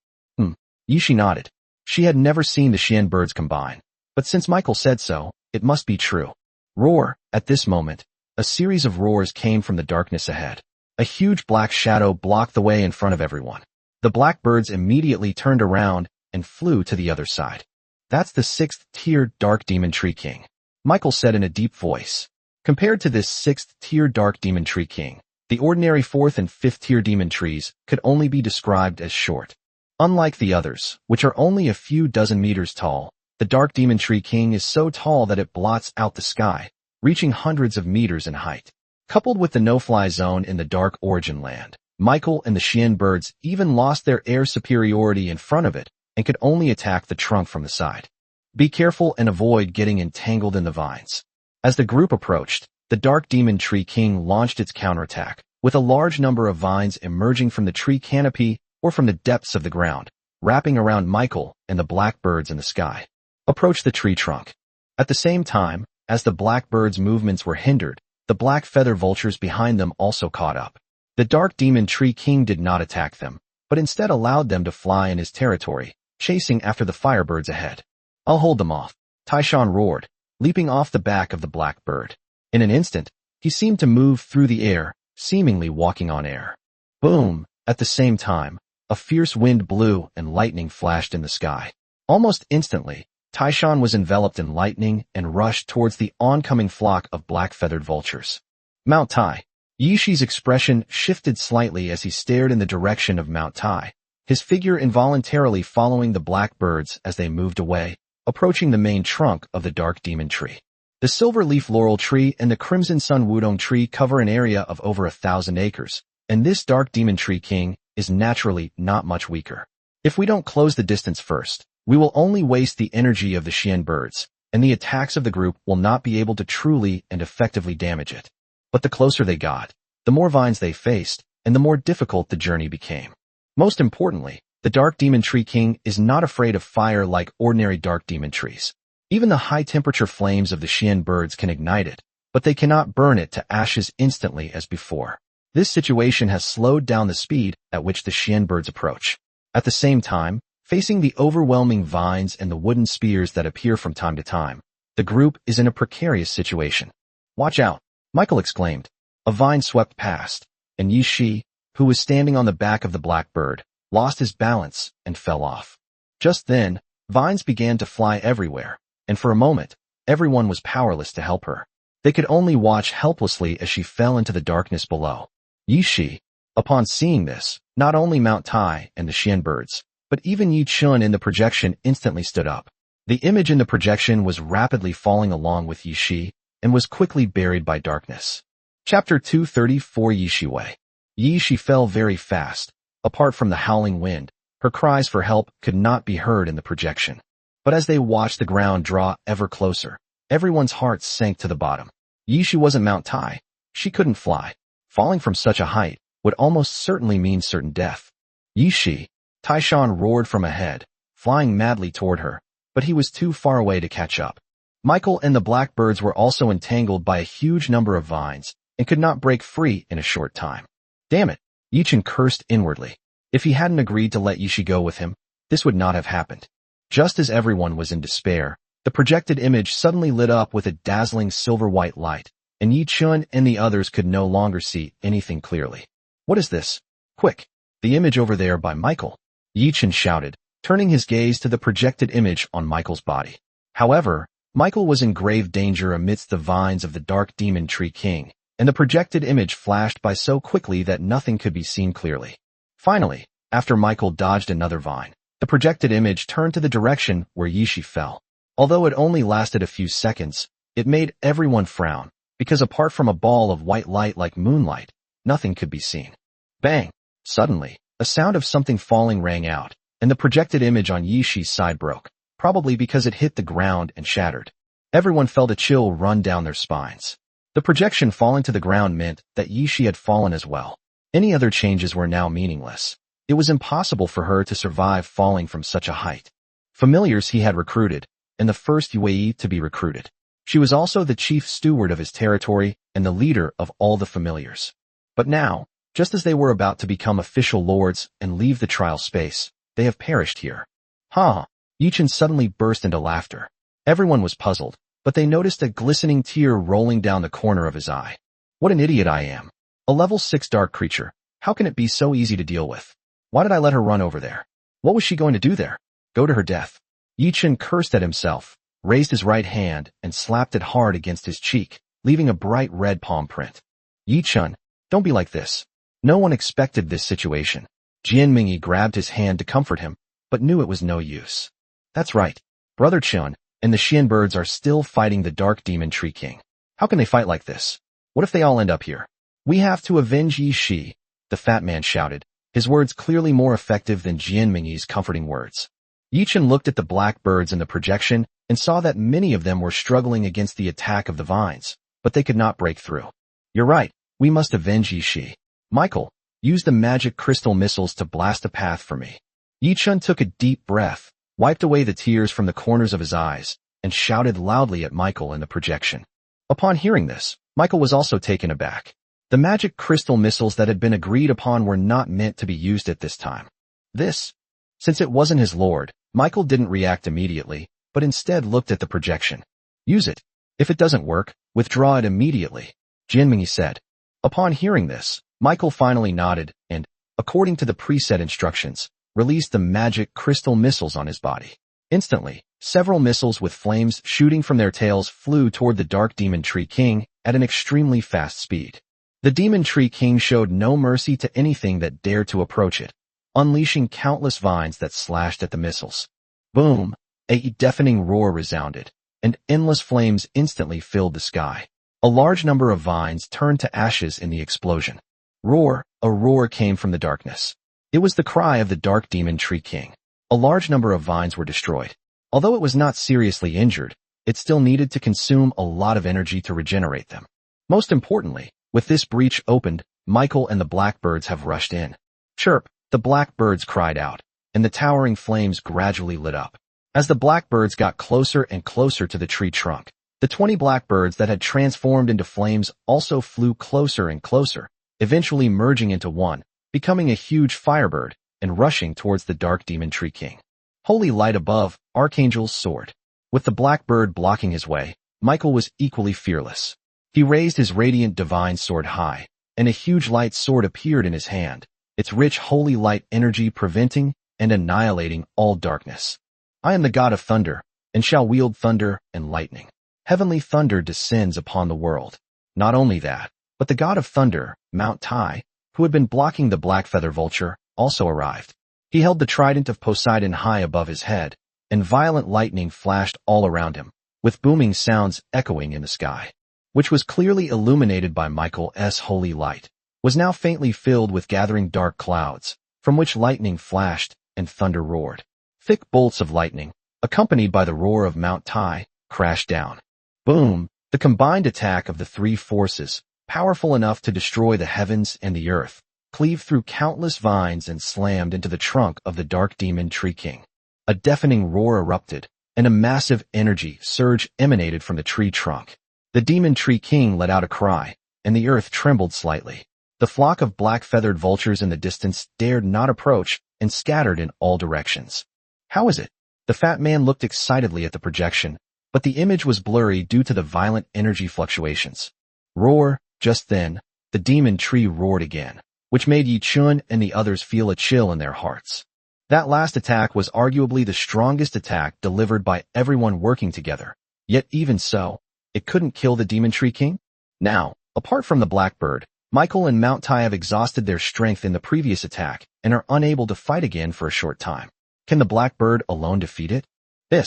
Yishi nodded. She had never seen the Xian birds combine, but since Michael said so, it must be true. Roar! At this moment, a series of roars came from the darkness ahead. A huge black shadow blocked the way in front of everyone. The blackbirds immediately turned around and flew to the other side. That's the 6th tier dark demon tree king, Michael said in a deep voice. Compared to this 6th tier dark demon tree king, the ordinary 4th and 5th tier demon trees could only be described as short. Unlike the others, which are only a few dozen meters tall, the dark demon tree king is so tall that it blots out the sky, reaching hundreds of meters in height. Coupled with the no-fly zone in the dark origin land, Michael and the Xian birds even lost their air superiority in front of it and could only attack the trunk from the side. Be careful and avoid getting entangled in the vines. As the group approached, the dark demon tree king launched its counterattack, with a large number of vines emerging from the tree canopy or from the depths of the ground, wrapping around Michael and the blackbirds in the sky. Approach the tree trunk. At the same time, as the blackbirds' movements were hindered, the black feather vultures behind them also caught up. The dark demon tree king did not attack them, but instead allowed them to fly in his territory, chasing after the firebirds ahead. I'll hold them off, Taishan roared, leaping off the back of the blackbird. In an instant, he seemed to move through the air, seemingly walking on air. Boom! At the same time, a fierce wind blew and lightning flashed in the sky. Almost instantly, Taishan was enveloped in lightning and rushed towards the oncoming flock of black-feathered vultures. Mount Tai. Yishi's expression shifted slightly as he stared in the direction of Mount Tai, his figure involuntarily following the blackbirds as they moved away, approaching the main trunk of the dark demon tree. The silver-leaf laurel tree and the crimson sun wudong tree cover an area of over 1,000 acres, and this dark demon tree king is naturally not much weaker. If we don't close the distance first, we will only waste the energy of the Xian birds, and the attacks of the group will not be able to truly and effectively damage it. But the closer they got, the more vines they faced, and the more difficult the journey became. Most importantly, the dark demon tree king is not afraid of fire like ordinary dark demon trees. Even the high-temperature flames of the Xian birds can ignite it, but they cannot burn it to ashes instantly as before. This situation has slowed down the speed at which the Xian birds approach. At the same time, facing the overwhelming vines and the wooden spears that appear from time to time, the group is in a precarious situation. Watch out, Michael exclaimed. A vine swept past, and Yi Shi, who was standing on the back of the blackbird, lost his balance and fell off. Just then, vines began to fly everywhere, and for a moment, everyone was powerless to help her. They could only watch helplessly as she fell into the darkness below. Yi Shi, upon seeing this, not only Mount Tai and the Xian birds, but even Yi Chun in the projection instantly stood up. The image in the projection was rapidly falling along with Yi Shi and was quickly buried by darkness. Chapter 234 Yi Shi Wei. Yi Shi fell very fast. Apart from the howling wind, her cries for help could not be heard in the projection. But as they watched the ground draw ever closer, everyone's hearts sank to the bottom. Yi Shi wasn't Mount Tai. She couldn't fly. Falling from such a height would almost certainly mean certain death. Yi Shi, Taishan roared from ahead, flying madly toward her, but he was too far away to catch up. Michael and the blackbirds were also entangled by a huge number of vines and could not break free in a short time. Damn it, Yi Chun cursed inwardly. If he hadn't agreed to let Yi Shi go with him, this would not have happened. Just as everyone was in despair, the projected image suddenly lit up with a dazzling silver-white light, and Yi Chun and the others could no longer see anything clearly. What is this? Quick! The image over there by Michael! Yi Chun shouted, turning his gaze to the projected image on Michael's body. However, Michael was in grave danger amidst the vines of the Dark Demon Tree King, and the projected image flashed by so quickly that nothing could be seen clearly. Finally, after Michael dodged another vine, the projected image turned to the direction where Yi Shi fell. Although it only lasted a few seconds, it made everyone frown, because apart from a ball of white light like moonlight, nothing could be seen. Bang! Suddenly, a sound of something falling rang out, and the projected image on Yi Shi's side broke, probably because it hit the ground and shattered. Everyone felt a chill run down their spines. The projection falling to the ground meant that Yi Shi had fallen as well. Any other changes were now meaningless. It was impossible for her to survive falling from such a height. Familiars he had recruited, and the first Yue to be recruited. She was also the chief steward of his territory and the leader of all the familiars. But now, just as they were about to become official lords and leave the trial space, they have perished here. Ha! Yi Chun suddenly burst into laughter. Everyone was puzzled, but they noticed a glistening tear rolling down the corner of his eye. What an idiot I am. A level 6 dark creature. How can it be so easy to deal with? Why did I let her run over there? What was she going to do there? Go to her death. Yi Chun cursed at himself, raised his right hand, and slapped it hard against his cheek, leaving a bright red palm print. Yi Chun, don't be like this. No one expected this situation. Jian Mingyi grabbed his hand to comfort him, but knew it was no use. That's right. Brother Chun and the Xian birds are still fighting the Dark Demon Tree King. How can they fight like this? What if they all end up here? We have to avenge Yi Shi, the fat man shouted, his words clearly more effective than Jian Mingyi's comforting words. Yi Chun looked at the black birds in the projection and saw that many of them were struggling against the attack of the vines, but they could not break through. You're right, we must avenge Yi Shi. Michael, use the magic crystal missiles to blast a path for me. Yi Chun took a deep breath, wiped away the tears from the corners of his eyes, and shouted loudly at Michael in the projection. Upon hearing this, Michael was also taken aback. The magic crystal missiles that had been agreed upon were not meant to be used at this time. Since it wasn't his lord, Michael didn't react immediately, but instead looked at the projection. Use it. If it doesn't work, withdraw it immediately, Jian Mingyi said. Upon hearing this, Michael finally nodded and, according to the preset instructions, released the magic crystal missiles on his body. Instantly, several missiles with flames shooting from their tails flew toward the Dark Demon Tree King at an extremely fast speed. The Demon Tree King showed no mercy to anything that dared to approach it, unleashing countless vines that slashed at the missiles. Boom! A deafening roar resounded, and endless flames instantly filled the sky. A large number of vines turned to ashes in the explosion. Roar! A roar came from the darkness. It was the cry of the Dark Demon Tree King. A large number of vines were destroyed. Although it was not seriously injured, it still needed to consume a lot of energy to regenerate them. Most importantly, with this breach opened, Michael and the blackbirds have rushed in. Chirp! The blackbirds cried out, and the towering flames gradually lit up. As the blackbirds got closer and closer to the tree trunk, the 20 blackbirds that had transformed into flames also flew closer and closer, eventually merging into one, becoming a huge firebird, and rushing towards the Dark Demon Tree King. Holy light above, Archangel's sword. With the blackbird blocking his way, Michael was equally fearless. He raised his radiant divine sword high, and a huge light sword appeared in his hand, its rich holy light energy preventing and annihilating all darkness. I am the god of thunder, and shall wield thunder and lightning. Heavenly thunder descends upon the world. Not only that, but the god of thunder, Mount Tai, who had been blocking the black feather vulture, also arrived. He held the trident of Poseidon high above his head, and violent lightning flashed all around him, with booming sounds echoing in the sky, which was clearly illuminated by Michael's holy light, was now faintly filled with gathering dark clouds, from which lightning flashed and thunder roared. Thick bolts of lightning, accompanied by the roar of Mount Tai, crashed down. Boom! The combined attack of the three forces, powerful enough to destroy the heavens and the earth, cleaved through countless vines and slammed into the trunk of the dark demon tree king. A deafening roar erupted, and a massive energy surge emanated from the tree trunk. The demon tree king let out a cry, and the earth trembled slightly. The flock of black-feathered vultures in the distance dared not approach and scattered in all directions. How is it? The fat man looked excitedly at the projection, but the image was blurry due to the violent energy fluctuations. Roar! Just then, the demon tree roared again, which made Yi Chun and the others feel a chill in their hearts. That last attack was arguably the strongest attack delivered by everyone working together, yet even so, it couldn't kill the demon tree king? Now, apart from the blackbird, Michael and Mount Tai have exhausted their strength in the previous attack and are unable to fight again for a short time. Can the blackbird alone defeat it? The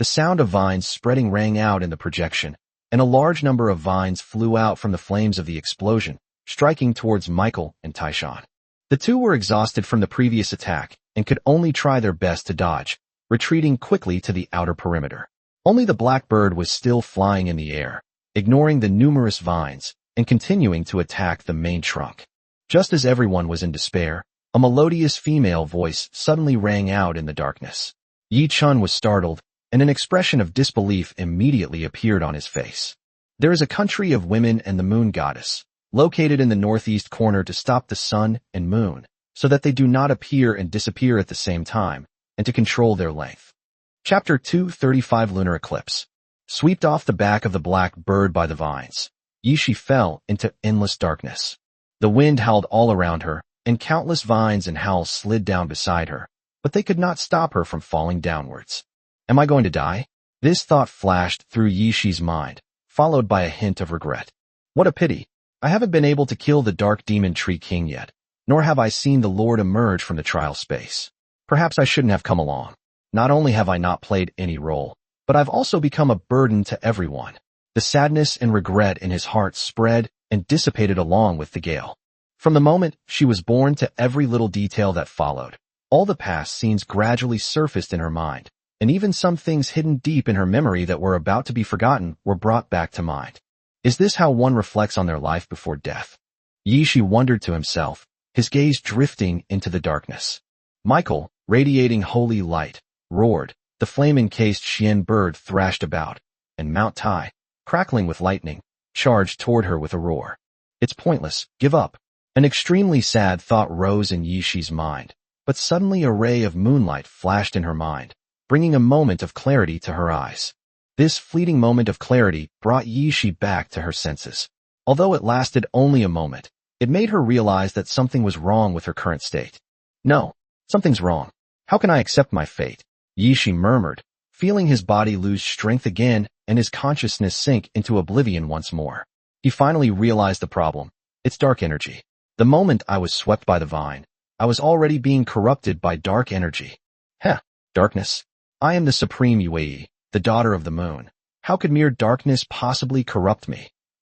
sound of vines spreading rang out in the projection, and a large number of vines flew out from the flames of the explosion, striking towards Michael and Taishan. The two were exhausted from the previous attack and could only try their best to dodge, retreating quickly to the outer perimeter. Only the blackbird was still flying in the air, ignoring the numerous vines and continuing to attack the main trunk. Just as everyone was in despair, a melodious female voice suddenly rang out in the darkness. Yi Chun was startled, and an expression of disbelief immediately appeared on his face. There is a country of women and the moon goddess, located in the northeast corner to stop the sun and moon, so that they do not appear and disappear at the same time, and to control their length. Chapter 235 Lunar Eclipse. Swept off the back of the black bird by the vines, Yishi fell into endless darkness. The wind howled all around her, and countless vines and howls slid down beside her, but they could not stop her from falling downwards. Am I going to die? This thought flashed through Yishi's mind, followed by a hint of regret. What a pity. I haven't been able to kill the Dark Demon Tree King yet, nor have I seen the Lord emerge from the trial space. Perhaps I shouldn't have come along. Not only have I not played any role, but I've also become a burden to everyone. The sadness and regret in his heart spread and dissipated along with the gale. From the moment she was born to every little detail that followed, all the past scenes gradually surfaced in her mind, and even some things hidden deep in her memory that were about to be forgotten were brought back to mind. Is this how one reflects on their life before death? Yishi wondered to himself, his gaze drifting into the darkness. Michael, radiating holy light, roared. The flame-encased Xian bird thrashed about, and Mount Tai, crackling with lightning, charged toward her with a roar. It's pointless, give up. An extremely sad thought rose in Yishi's mind, but suddenly a ray of moonlight flashed in her mind, bringing a moment of clarity to her eyes. This fleeting moment of clarity brought Yishi back to her senses. Although it lasted only a moment, it made her realize that something was wrong with her current state. No, something's wrong. How can I accept my fate? Yishi murmured, feeling his body lose strength again and his consciousness sink into oblivion once more. He finally realized the problem. It's dark energy. The moment I was swept by the vine, I was already being corrupted by dark energy. Darkness. I am the supreme Yue, the daughter of the moon. How could mere darkness possibly corrupt me?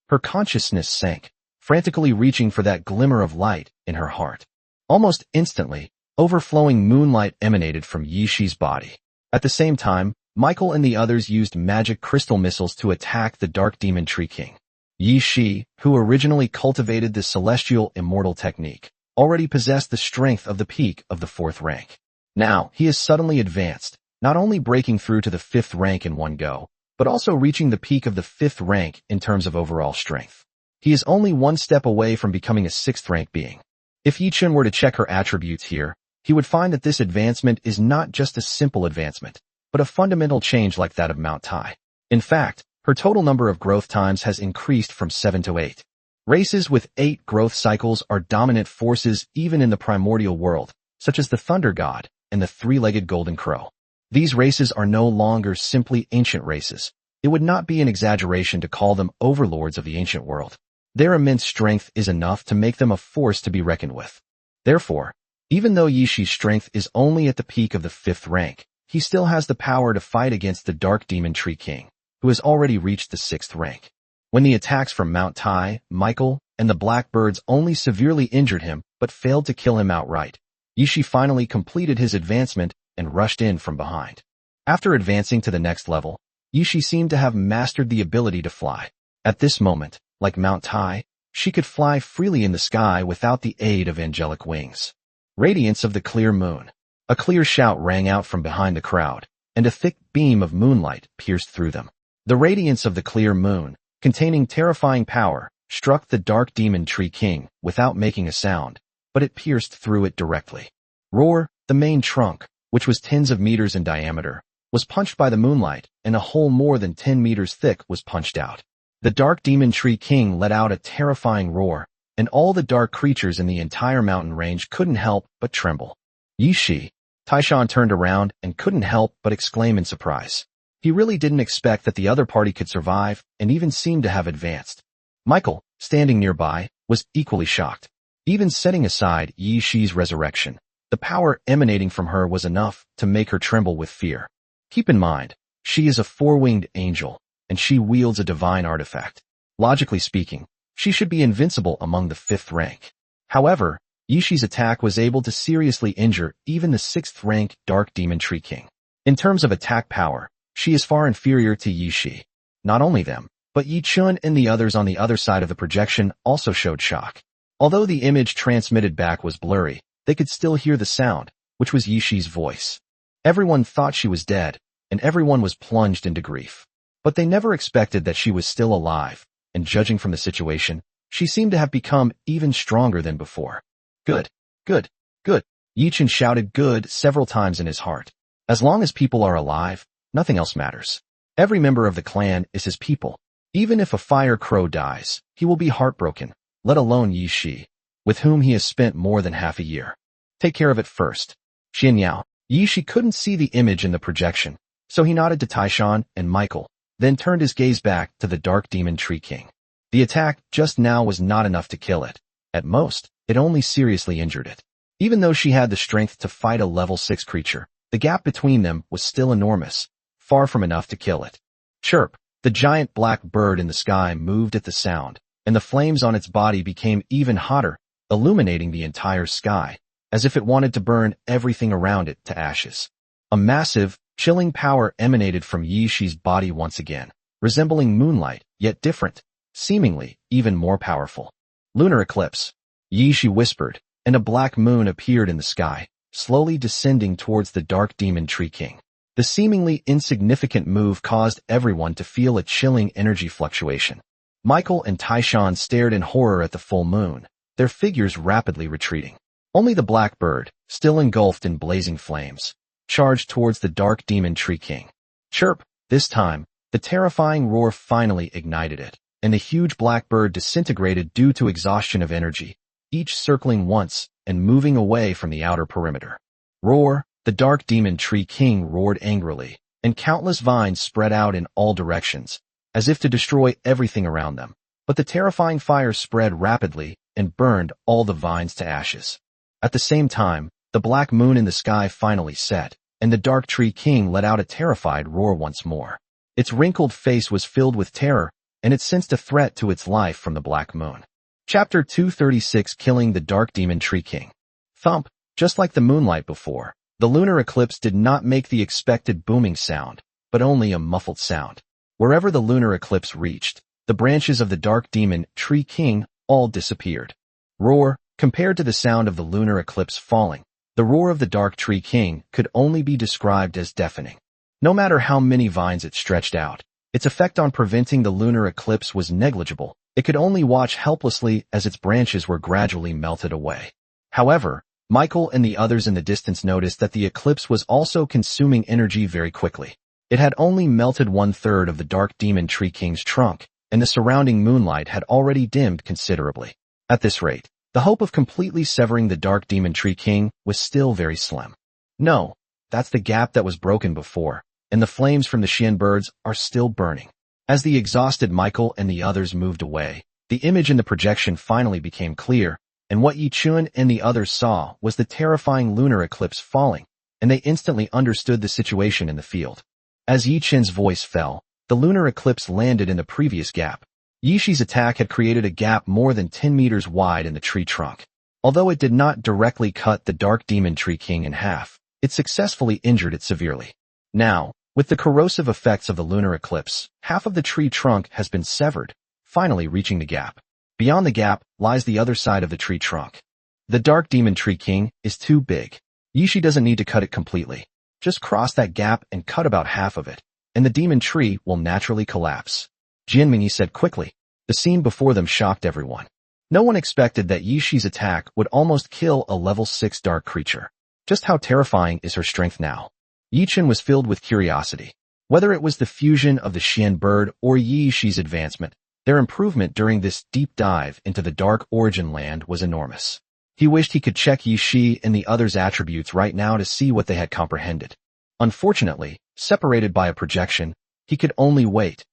Her consciousness sank, frantically reaching for that glimmer of light in her heart. Almost instantly, overflowing moonlight emanated from Yishi's body. At the same time, Michael and the others used magic crystal missiles to attack the Dark Demon Tree King. Yishi, who originally cultivated the celestial immortal technique, already possessed the strength of the peak of the 4th rank. Now, he is suddenly advanced, not only breaking through to the 5th rank in one go, but also reaching the peak of the 5th rank in terms of overall strength. He is only one step away from becoming a 6th rank being. If Yi-Chun were to check her attributes here, he would find that this advancement is not just a simple advancement, but a fundamental change like that of Mount Tai. In fact, her total number of growth times has increased from 7 to 8. Races with 8 growth cycles are dominant forces even in the primordial world, such as the Thunder God and the 3-legged Golden Crow. These races are no longer simply ancient races. It would not be an exaggeration to call them overlords of the ancient world. Their immense strength is enough to make them a force to be reckoned with. Therefore, Even though Yishi's strength is only at the peak of the 5th rank, he still has the power to fight against the Dark Demon Tree King, who has already reached the 6th rank. When the attacks from Mount Tai, Michael, and the Blackbirds only severely injured him but failed to kill him outright, Yishi finally completed his advancement and rushed in from behind. After advancing to the next level, Yishi seemed to have mastered the ability to fly. At this moment, like Mount Tai, she could fly freely in the sky without the aid of angelic wings. Radiance of the clear moon. A clear shout rang out from behind the crowd, and a thick beam of moonlight pierced through them. The radiance of the clear moon, containing terrifying power, struck the Dark Demon Tree King without making a sound, but it pierced through it directly. Roar, the main trunk, which was tens of meters in diameter, was punched by the moonlight, and a hole more than 10 meters thick was punched out. The Dark Demon Tree King let out a terrifying roar, and all the dark creatures in the entire mountain range couldn't help but tremble. Yishi. Taishan turned around and couldn't help but exclaim in surprise. He really didn't expect that the other party could survive and even seemed to have advanced. Michael, standing nearby, was equally shocked. Even setting aside Yishi's resurrection, the power emanating from her was enough to make her tremble with fear. Keep in mind, she is a 4-winged angel, and she wields a divine artifact. Logically speaking, she should be invincible among the 5th rank. However, Yishi's attack was able to seriously injure even the 6th rank Dark Demon Tree King. In terms of attack power, she is far inferior to Yishi. Not only them, but Yi Chun and the others on the other side of the projection also showed shock. Although the image transmitted back was blurry, they could still hear the sound, which was Yishi's voice. Everyone thought she was dead, and everyone was plunged into grief. But they never expected that she was still alive, and judging from the situation, she seemed to have become even stronger than before. Good, good, good. Yi Chun shouted good several times in his heart. As long as people are alive, nothing else matters. Every member of the clan is his people. Even if a fire crow dies, he will be heartbroken, let alone Yi Shi, with whom he has spent more than half a year. Take care of it first. Xian Yao. Yi Shi couldn't see the image in the projection, so he nodded to Taishan and Michael, then turned his gaze back to the Dark Demon Tree King. The attack just now was not enough to kill it. At most, it only seriously injured it. Even though she had the strength to fight a level 6 creature, the gap between them was still enormous, far from enough to kill it. Chirp, the giant black bird in the sky moved at the sound, and the flames on its body became even hotter, illuminating the entire sky, as if it wanted to burn everything around it to ashes. A massive, chilling power emanated from Yi Shi's body once again, resembling moonlight, yet different, seemingly even more powerful. Lunar eclipse. Yi Shi whispered, and a black moon appeared in the sky, slowly descending towards the Dark Demon Tree King. The seemingly insignificant move caused everyone to feel a chilling energy fluctuation. Michael and Taishan stared in horror at the full moon, their figures rapidly retreating. Only the black bird, still engulfed in blazing flames, charged towards the Dark Demon Tree King. Chirp, this time, the terrifying roar finally ignited it, and the huge black bird disintegrated due to exhaustion of energy, each circling once and moving away from the outer perimeter. Roar, the Dark Demon Tree King roared angrily, and countless vines spread out in all directions, as if to destroy everything around them. But the terrifying fire spread rapidly and burned all the vines to ashes. At the same time, the black moon in the sky finally set, and the Dark Tree King let out a terrified roar once more. Its wrinkled face was filled with terror, and it sensed a threat to its life from the black moon. Chapter 236, Killing the Dark Demon Tree King. Thump, just like the moonlight before, the lunar eclipse did not make the expected booming sound, but only a muffled sound. Wherever the lunar eclipse reached, the branches of the Dark Demon Tree King all disappeared. Roar, compared to the sound of the lunar eclipse falling, the roar of the Dark Tree King could only be described as deafening. No matter how many vines it stretched out, its effect on preventing the lunar eclipse was negligible. It could only watch helplessly as its branches were gradually melted away. However, Michael and the others in the distance noticed that the eclipse was also consuming energy very quickly. It had only melted 1/3 of the Dark Demon Tree King's trunk, and the surrounding moonlight had already dimmed considerably. At this rate, the hope of completely severing the Dark Demon Tree King was still very slim. No, that's the gap that was broken before, and the flames from the Xian birds are still burning. As the exhausted Michael and the others moved away, the image in the projection finally became clear, and what Yi Chun and the others saw was the terrifying lunar eclipse falling, and they instantly understood the situation in the field. As Yi Chun's voice fell, the lunar eclipse landed in the previous gap. Yi Shi's attack had created a gap more than 10 meters wide in the tree trunk. Although it did not directly cut the Dark Demon Tree King in half, it successfully injured it severely. Now, with the corrosive effects of the lunar eclipse, half of the tree trunk has been severed, finally reaching the gap. Beyond the gap lies the other side of the tree trunk. The Dark Demon Tree King is too big. Yi Shi doesn't need to cut it completely. Just cross that gap and cut about half of it, and the demon tree will naturally collapse. Jianmingyi said quickly. The scene before them shocked everyone. No one expected that Yi Shi's attack would almost kill a level 6 dark creature. Just how terrifying is her strength now? Yi Chun was filled with curiosity. Whether it was the fusion of the Xian bird or Yi Shi's advancement, their improvement during this deep dive into the Dark Origin Land was enormous. He wished he could check Yi Shi and the others' attributes right now to see what they had comprehended. Unfortunately, separated by a projection, he could only wait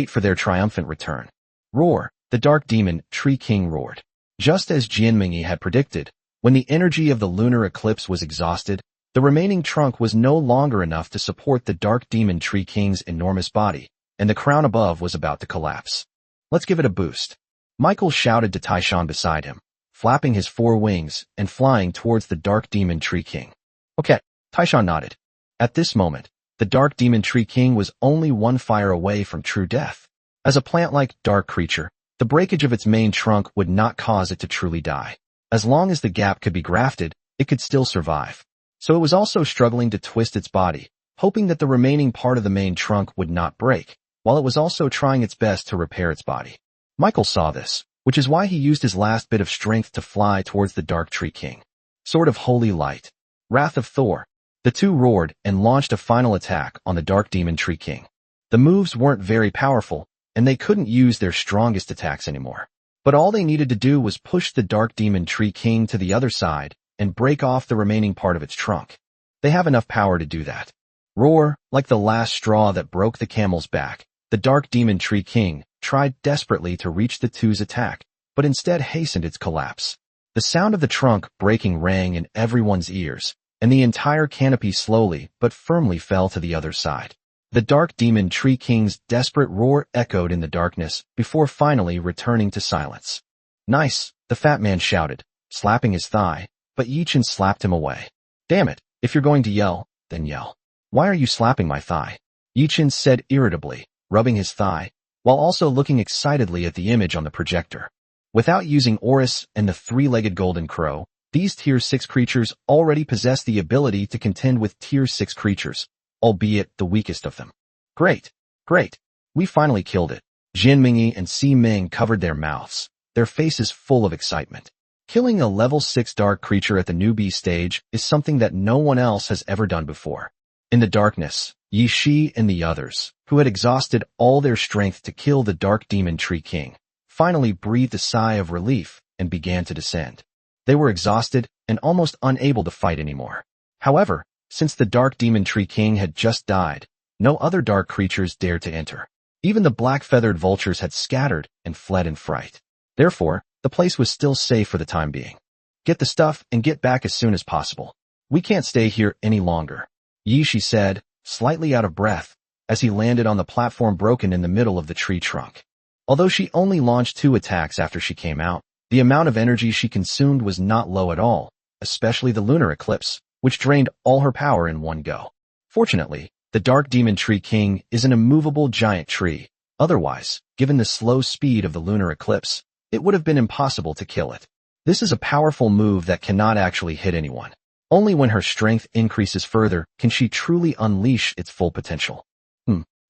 for their triumphant return. Roar, the Dark Demon Tree King roared. Just as Jianmingyi had predicted, when the energy of the lunar eclipse was exhausted, the remaining trunk was no longer enough to support the Dark Demon Tree King's enormous body, and the crown above was about to collapse. Let's give it a boost. Michael shouted to Taishan beside him, flapping his 4 wings and flying towards the Dark Demon Tree King. Okay, Taishan nodded. At this moment, the Dark Demon Tree King was only 1 fire away from true death. As a plant-like dark creature, the breakage of its main trunk would not cause it to truly die. As long as the gap could be grafted, it could still survive. So it was also struggling to twist its body, hoping that the remaining part of the main trunk would not break, while it was also trying its best to repair its body. Michael saw this, which is why he used his last bit of strength to fly towards the Dark Tree King. Sword of Holy Light. Wrath of Thor. The two roared and launched a final attack on the Dark Demon Tree King. The moves weren't very powerful, and they couldn't use their strongest attacks anymore. But all they needed to do was push the Dark Demon Tree King to the other side and break off the remaining part of its trunk. They have enough power to do that. Roar, like the last straw that broke the camel's back, the Dark Demon Tree King tried desperately to reach the two's attack, but instead hastened its collapse. The sound of the trunk breaking rang in everyone's ears, and the entire canopy slowly but firmly fell to the other side. The Dark Demon Tree King's desperate roar echoed in the darkness before finally returning to silence. Nice, the fat man shouted, slapping his thigh, but Yi Chun slapped him away. Damn it, if you're going to yell, then yell. Why are you slapping my thigh? Yi Chun said irritably, rubbing his thigh, while also looking excitedly at the image on the projector. Without using Oris and the 3-legged golden crow, these Tier 6 creatures already possess the ability to contend with Tier 6 creatures, albeit the weakest of them. Great, great. We finally killed it. Jianmingyi and Si Ming covered their mouths, their faces full of excitement. Killing a level 6 dark creature at the newbie stage is something that no one else has ever done before. In the darkness, Yi Shi and the others, who had exhausted all their strength to kill the Dark Demon Tree King, finally breathed a sigh of relief and began to descend. They were exhausted and almost unable to fight anymore. However, since the Dark Demon Tree King had just died, no other dark creatures dared to enter. Even the black-feathered vultures had scattered and fled in fright. Therefore, the place was still safe for the time being. Get the stuff and get back as soon as possible. We can't stay here any longer, Yi Shi said, slightly out of breath, as he landed on the platform broken in the middle of the tree trunk. Although she only launched 2 attacks after she came out, the amount of energy she consumed was not low at all, especially the lunar eclipse, which drained all her power in one go. Fortunately, the Dark Demon Tree King is an immovable giant tree. Otherwise, given the slow speed of the lunar eclipse, it would have been impossible to kill it. This is a powerful move that cannot actually hit anyone. Only when her strength increases further can she truly unleash its full potential.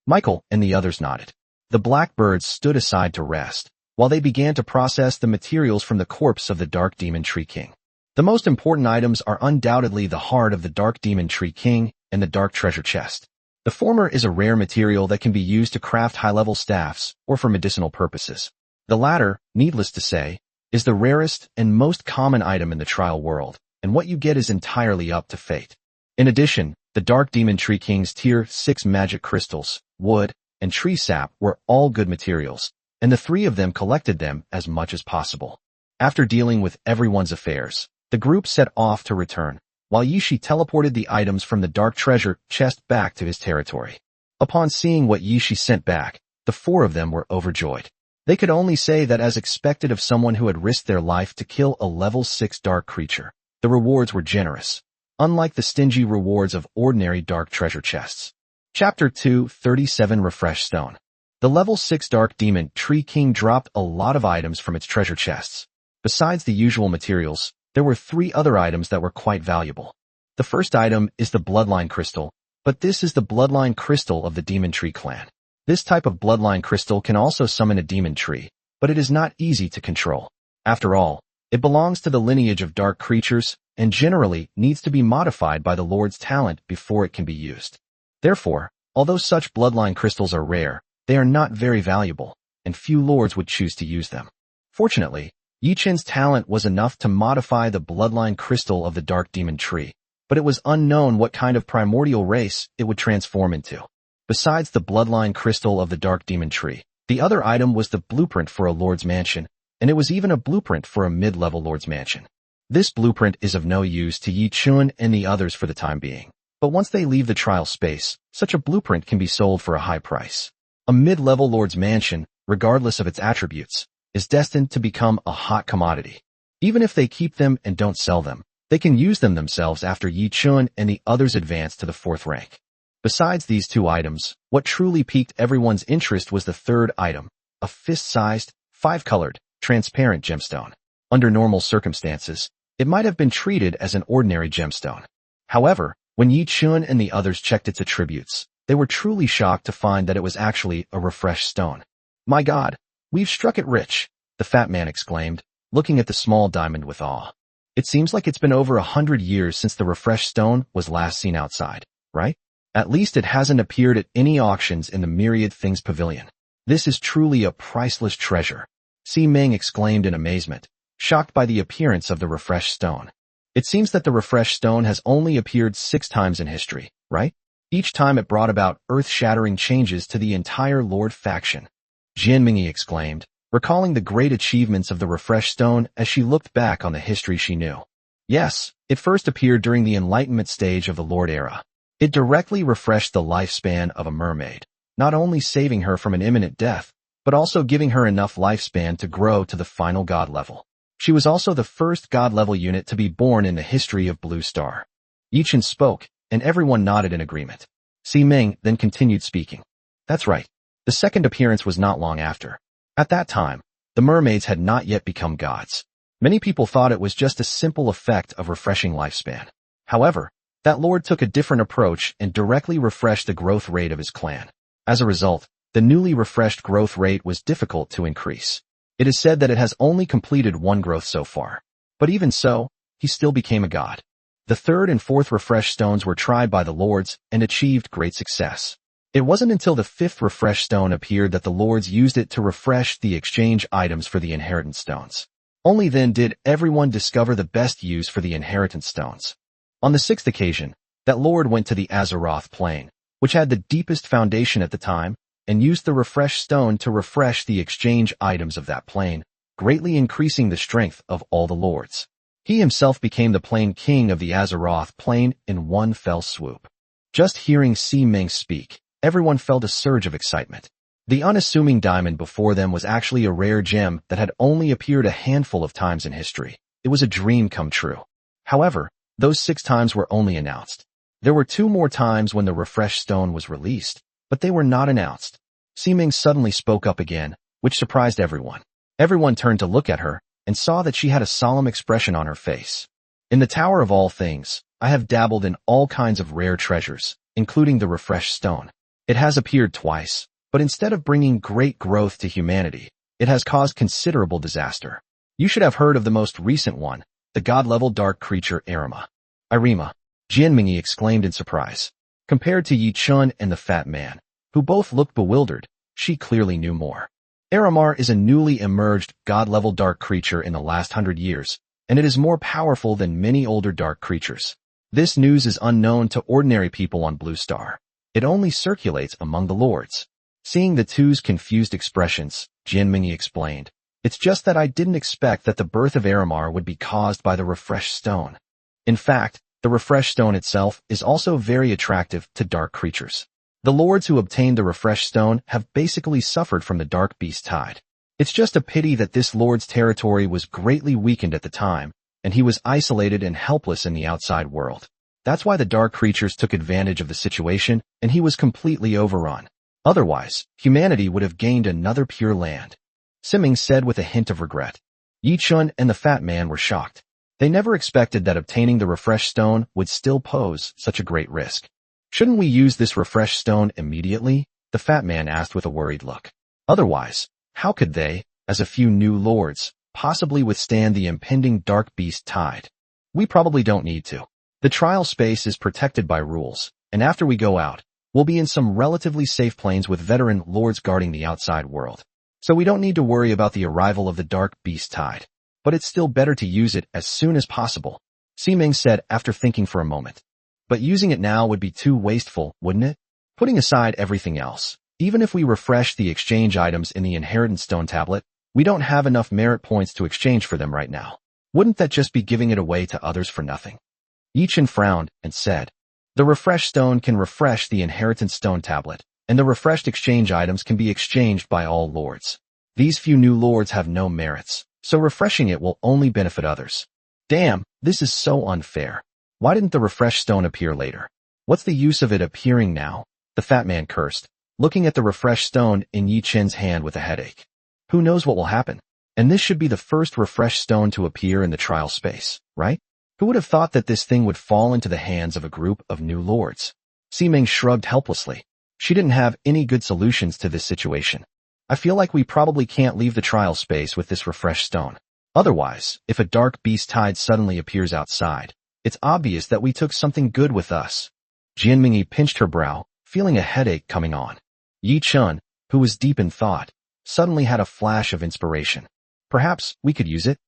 Michael and the others nodded. The blackbirds stood aside to rest, while they began to process the materials from the corpse of the Dark Demon Tree King. The most important items are undoubtedly the heart of the Dark Demon Tree King and the Dark Treasure Chest. The former is a rare material that can be used to craft high-level staffs or for medicinal purposes. The latter, needless to say, is the rarest and most common item in the trial world, and what you get is entirely up to fate. In addition, the Dark Demon Tree King's Tier 6 magic crystals, wood, and tree sap were all good materials, and the 3 of them collected them as much as possible. After dealing with everyone's affairs, the group set off to return, while Yishi teleported the items from the dark treasure chest back to his territory. Upon seeing what Yishi sent back, the four of them were overjoyed. They could only say that as expected of someone who had risked their life to kill a level 6 dark creature, the rewards were generous, unlike the stingy rewards of ordinary dark treasure chests. Chapter 2, 37 Refresh Stone. The level 6 Dark Demon Tree King dropped a lot of items from its treasure chests. Besides the usual materials, there were 3 other items that were quite valuable. The first item is the Bloodline Crystal, but this is the Bloodline Crystal of the Demon Tree clan. This type of Bloodline Crystal can also summon a demon tree, but it is not easy to control. After all, it belongs to the lineage of dark creatures and generally needs to be modified by the Lord's talent before it can be used. Therefore, although such Bloodline Crystals are rare, they are not very valuable, and few lords would choose to use them. Fortunately, Yichen's talent was enough to modify the Bloodline Crystal of the Dark Demon Tree, but it was unknown what kind of primordial race it would transform into. Besides the Bloodline Crystal of the Dark Demon Tree, the other item was the blueprint for a Lord's Mansion, and it was even a blueprint for a mid-level Lord's Mansion. This blueprint is of no use to Yi Chun and the others for the time being, but once they leave the trial space, such a blueprint can be sold for a high price. A mid-level Lord's Mansion, regardless of its attributes, is destined to become a hot commodity. Even if they keep them and don't sell them, they can use them themselves after Yi Chun and the others advance to the 4th rank. Besides these 2 items, what truly piqued everyone's interest was the third item, a fist-sized, 5-colored, transparent gemstone. Under normal circumstances, it might have been treated as an ordinary gemstone. However, when Yi Chun and the others checked its attributes, they were truly shocked to find that it was actually a refreshed stone. "My God, we've struck it rich," the fat man exclaimed, looking at the small diamond with awe. "It seems like it's been over 100 years since the refreshed stone was last seen outside, right? At least it hasn't appeared at any auctions in the Myriad Things Pavilion. This is truly a priceless treasure," Si Ming exclaimed in amazement, shocked by the appearance of the refreshed stone. "It seems that the refreshed stone has only appeared 6 times in history, right? Each time it brought about earth-shattering changes to the entire Lord faction." Jian Mingyi exclaimed, recalling the great achievements of the refreshed stone as she looked back on the history she knew. Yes, it first appeared during the Enlightenment stage of the Lord era. It directly refreshed the lifespan of a mermaid, not only saving her from an imminent death, but also giving her enough lifespan to grow to the final god level. She was also the first god level unit to be born in the history of Blue Star. Yichen spoke, and everyone nodded in agreement. Si Ming then continued speaking. "That's right. The second appearance was not long after. At that time, the mermaids had not yet become gods. Many people thought it was just a simple effect of refreshing lifespan. However, that lord took a different approach and directly refreshed the growth rate of his clan. As a result, the newly refreshed growth rate was difficult to increase. It is said that it has only completed 1 growth so far. But even so, he still became a god. The 3rd and 4th refreshed stones were tried by the lords and achieved great success. It wasn't until the 5th refreshed stone appeared that the lords used it to refresh the exchange items for the inheritance stones. Only then did everyone discover the best use for the inheritance stones. On the 6th occasion, that lord went to the Azeroth Plain, which had the deepest foundation at the time, and used the refreshed stone to refresh the exchange items of that plain, greatly increasing the strength of all the lords. He himself became the plain king of the Azeroth Plain in one fell swoop. Just hearing Si Ming speak, everyone felt a surge of excitement. The unassuming diamond before them was actually a rare gem that had only appeared a handful of times in history. It was a dream come true. However, those 6 times were only announced. There were 2 more times when the refreshed stone was released, but they were not announced. Si Ming suddenly spoke up again, which surprised everyone. Everyone turned to look at her, and saw that she had a solemn expression on her face. "In the Tower of All Things, I have dabbled in all kinds of rare treasures, including the refreshed stone. It has appeared twice, but instead of bringing great growth to humanity, it has caused considerable disaster. You should have heard of the most recent one, the god-level dark creature Irima." Jian Mingyi exclaimed in surprise. Compared to Yi Chun and the fat man, who both looked bewildered, she clearly knew more. Aramar is a newly emerged god-level dark creature in the last 100 years, and it is more powerful than many older dark creatures. This news is unknown to ordinary people on Blue Star. It only circulates among the lords. Seeing the two's confused expressions, Jian Mingyi explained, It's just that I didn't expect that the birth of Aramar would be caused by the refreshed stone. In fact, the refreshed stone itself is also very attractive to dark creatures. The lords who obtained the refreshed stone have basically suffered from the dark beast tide. It's just a pity that this lord's territory was greatly weakened at the time, and he was isolated and helpless in the outside world. That's why the dark creatures took advantage of the situation, and he was completely overrun. Otherwise, humanity would have gained another pure land. Simming said with a hint of regret. Yi Chun and the fat man were shocked. They never expected that obtaining the refreshed stone would still pose such a great risk. Shouldn't we use this refreshed stone immediately? The fat man asked with a worried look. Otherwise, how could they, as a few new lords, possibly withstand the impending dark beast tide? We probably don't need to. The trial space is protected by rules, and after we go out, we'll be in some relatively safe planes with veteran lords guarding the outside world. So we don't need to worry about the arrival of the dark beast tide. But it's still better to use it as soon as possible, Siming said after thinking for a moment. But using it now would be too wasteful, wouldn't it? Putting aside everything else, even if we refresh the exchange items in the inheritance stone tablet, we don't have enough merit points to exchange for them right now. Wouldn't that just be giving it away to others for nothing? Yi Chun frowned and said, the refreshed stone can refresh the inheritance stone tablet, and the refreshed exchange items can be exchanged by all lords. These few new lords have no merits, so refreshing it will only benefit others. Damn, this is so unfair. Why didn't the refreshed stone appear later? What's the use of it appearing now? The fat man cursed, looking at the refreshed stone in Yi Chun's hand with a headache. Who knows what will happen? And this should be the first refreshed stone to appear in the trial space, right? Who would have thought that this thing would fall into the hands of a group of new lords? Siming shrugged helplessly. She didn't have any good solutions to this situation. I feel like we probably can't leave the trial space with this refreshed stone. Otherwise, if a dark beast tide suddenly appears outside, it's obvious that we took something good with us. Jianmingyi pinched her brow, feeling a headache coming on. Yi Chun, who was deep in thought, suddenly had a flash of inspiration. Perhaps we could use it?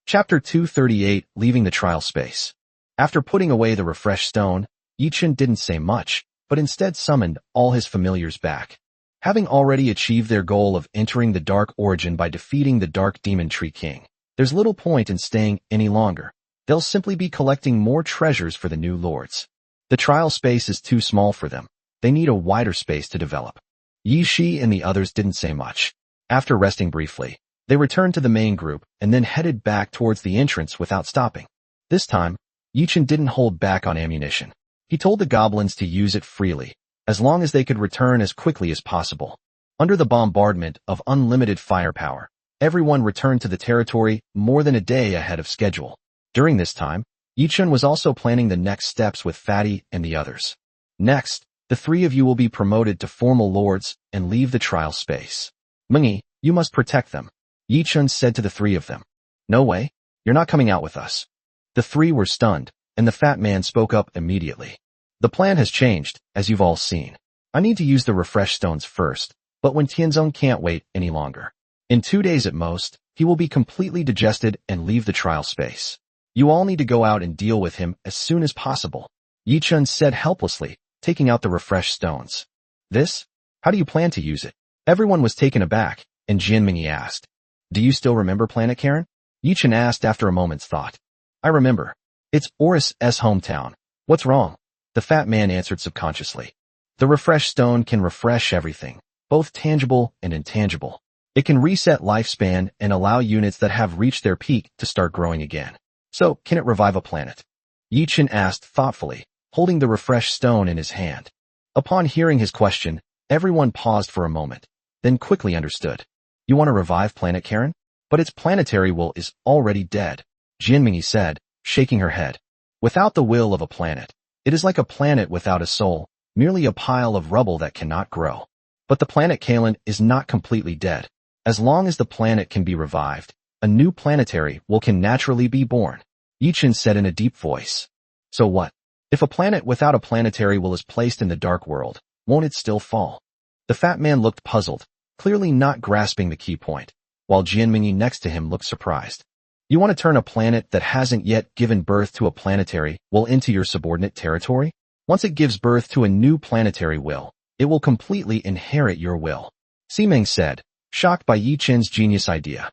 Chapter 238, Leaving the Trial Space. After putting away the refreshed stone, Yi Chun didn't say much, but instead summoned all his familiars back. Having already achieved their goal of entering the Dark Origin by defeating the Dark Demon Tree King, there's little point in staying any longer. They'll simply be collecting more treasures for the new lords. The trial space is too small for them. They need a wider space to develop. Yi Shi and the others didn't say much. After resting briefly, they returned to the main group and then headed back towards the entrance without stopping. This time, Yi Chun didn't hold back on ammunition. He told the goblins to use it freely, as long as they could return as quickly as possible. Under the bombardment of unlimited firepower, everyone returned to the territory more than a day ahead of schedule. During this time, Yi Chun was also planning the next steps with Fatty and the others. Next, the three of you will be promoted to formal lords and leave the trial space. Mengyi, you must protect them, Yi Chun said to the three of them. No way, you're not coming out with us. The three were stunned, and the fat man spoke up immediately. The plan has changed, as you've all seen. I need to use the refresh stones first, but when Tianzong can't wait any longer. In 2 days at most, he will be completely digested and leave the trial space. You all need to go out and deal with him as soon as possible, Yi Chun said helplessly, taking out the refreshed stones. This? How do you plan to use it? Everyone was taken aback, and Jianmingyi asked. Do you still remember Planet Karen? Yi Chun asked after a moment's thought. I remember. It's Oris's hometown. What's wrong? The fat man answered subconsciously. The refresh stone can refresh everything, both tangible and intangible. It can reset lifespan and allow units that have reached their peak to start growing again. So, can it revive a planet? Yi Chun asked thoughtfully, holding the refreshed stone in his hand. Upon hearing his question, everyone paused for a moment, then quickly understood. You want to revive Planet Karen? But its planetary will is already dead, Jianmingyi said, shaking her head. Without the will of a planet, it is like a planet without a soul, merely a pile of rubble that cannot grow. But the planet Kalen is not completely dead. As long as the planet can be revived, a new planetary will can naturally be born, Yi Chun said in a deep voice. So what? If a planet without a planetary will is placed in the dark world, won't it still fall? The fat man looked puzzled, clearly not grasping the key point, while Jianmingyi next to him looked surprised. You want to turn a planet that hasn't yet given birth to a planetary will into your subordinate territory? Once it gives birth to a new planetary will, it will completely inherit your will, Siming said, shocked by Yi Chun's genius idea.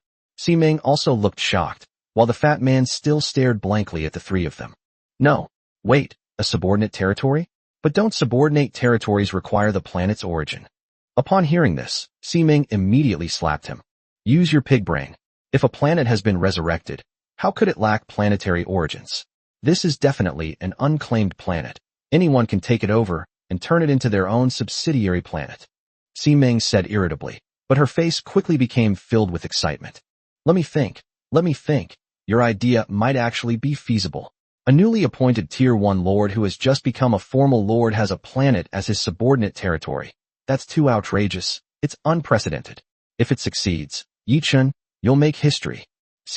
Ming also looked shocked, while the fat man still stared blankly at the three of them. No. Wait, a subordinate territory? But don't subordinate territories require the planet's origin? Upon hearing this, Ming immediately slapped him. Use your pig brain. If a planet has been resurrected, how could it lack planetary origins? This is definitely an unclaimed planet. Anyone can take it over and turn it into their own subsidiary planet. Ming said irritably, but her face quickly became filled with excitement. Let me think. Your idea might actually be feasible. A newly appointed Tier 1 Lord who has just become a formal Lord has a planet as his subordinate territory. That's too outrageous. It's unprecedented. If it succeeds, Yi-chun, you'll make history.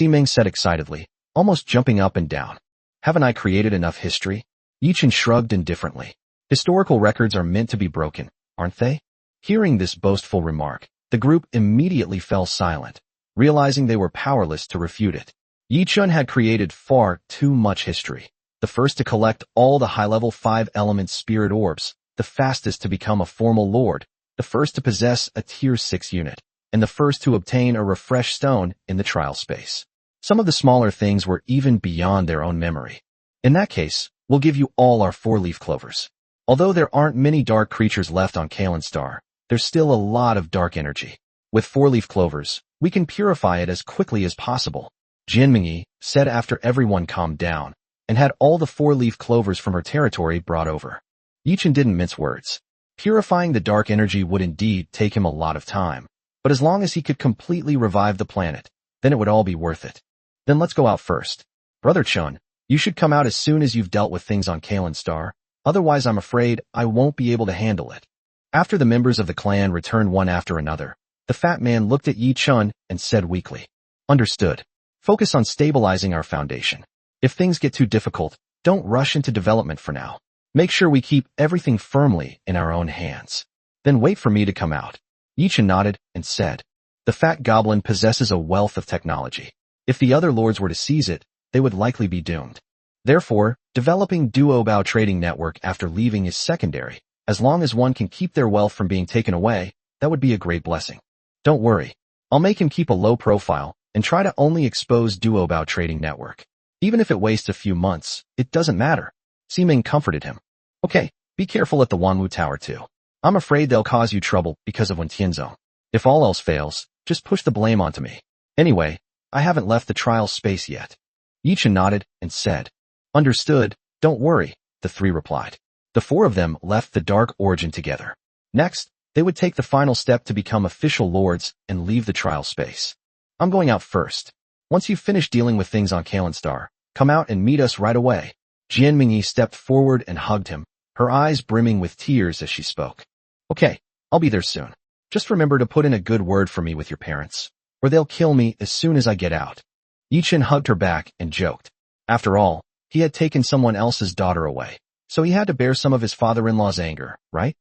Ming said excitedly, almost jumping up and down. Haven't I created enough history? Yi-chun shrugged indifferently. Historical records are meant to be broken, aren't they? Hearing this boastful remark, the group immediately fell silent, realizing they were powerless to refute it. Yi-chun had created far too much history. The first to collect all the high-level 5-element spirit orbs, the fastest to become a formal lord, the first to possess a Tier 6 unit, and the first to obtain a refresh stone in the trial space. Some of the smaller things were even beyond their own memory. In that case, we'll give you all our 4-leaf clovers. Although there aren't many dark creatures left on Kalen Star, there's still a lot of dark energy. With 4-leaf clovers, we can purify it as quickly as possible. Jinmingyi said after everyone calmed down, and had all the 4-leaf clovers from her territory brought over. Yi-chun didn't mince words. Purifying the dark energy would indeed take him a lot of time, but as long as he could completely revive the planet, then it would all be worth it. Then let's go out first. Brother Chun, you should come out as soon as you've dealt with things on Kalen Star, otherwise I'm afraid I won't be able to handle it. After the members of the clan returned one after another, the fat man looked at Yi-chun and said weakly, Understood. Focus on stabilizing our foundation. If things get too difficult, don't rush into development for now. Make sure we keep everything firmly in our own hands. Then wait for me to come out. Yi-chun nodded and said, The fat goblin possesses a wealth of technology. If the other lords were to seize it, they would likely be doomed. Therefore, developing Duobao trading network after leaving is secondary. As long as one can keep their wealth from being taken away, that would be a great blessing. Don't worry. I'll make him keep a low profile and try to only expose Duobao trading network. Even if it wastes a few months, it doesn't matter. Ming comforted him. Okay, be careful at the Wanwu Tower too. I'm afraid they'll cause you trouble because of Wentianzong. If all else fails, just push the blame onto me. Anyway, I haven't left the trial space yet. Yi-chun nodded and said, Understood, don't worry, the three replied. The 4 of them left the Dark Origin together. Next, they would take the final step to become official lords and leave the trial space. I'm going out first. Once you've finished dealing with things on Kalen Star, come out and meet us right away. Jinmingyi stepped forward and hugged him, her eyes brimming with tears as she spoke. Okay, I'll be there soon. Just remember to put in a good word for me with your parents, or they'll kill me as soon as I get out. Yi-chun hugged her back and joked. After all, he had taken someone else's daughter away, so he had to bear some of his father-in-law's anger, right?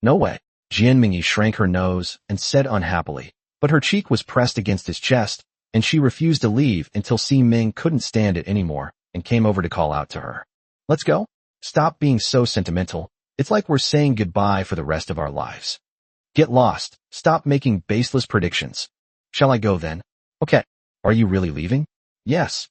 No way. Jinmingyi shrank her nose and said unhappily, but her cheek was pressed against his chest, and she refused to leave until Ming couldn't stand it anymore and came over to call out to her. Let's go? Stop being so sentimental. It's like we're saying goodbye for the rest of our lives. Get lost. Stop making baseless predictions. Shall I go then? Okay. Are you really leaving? Yes.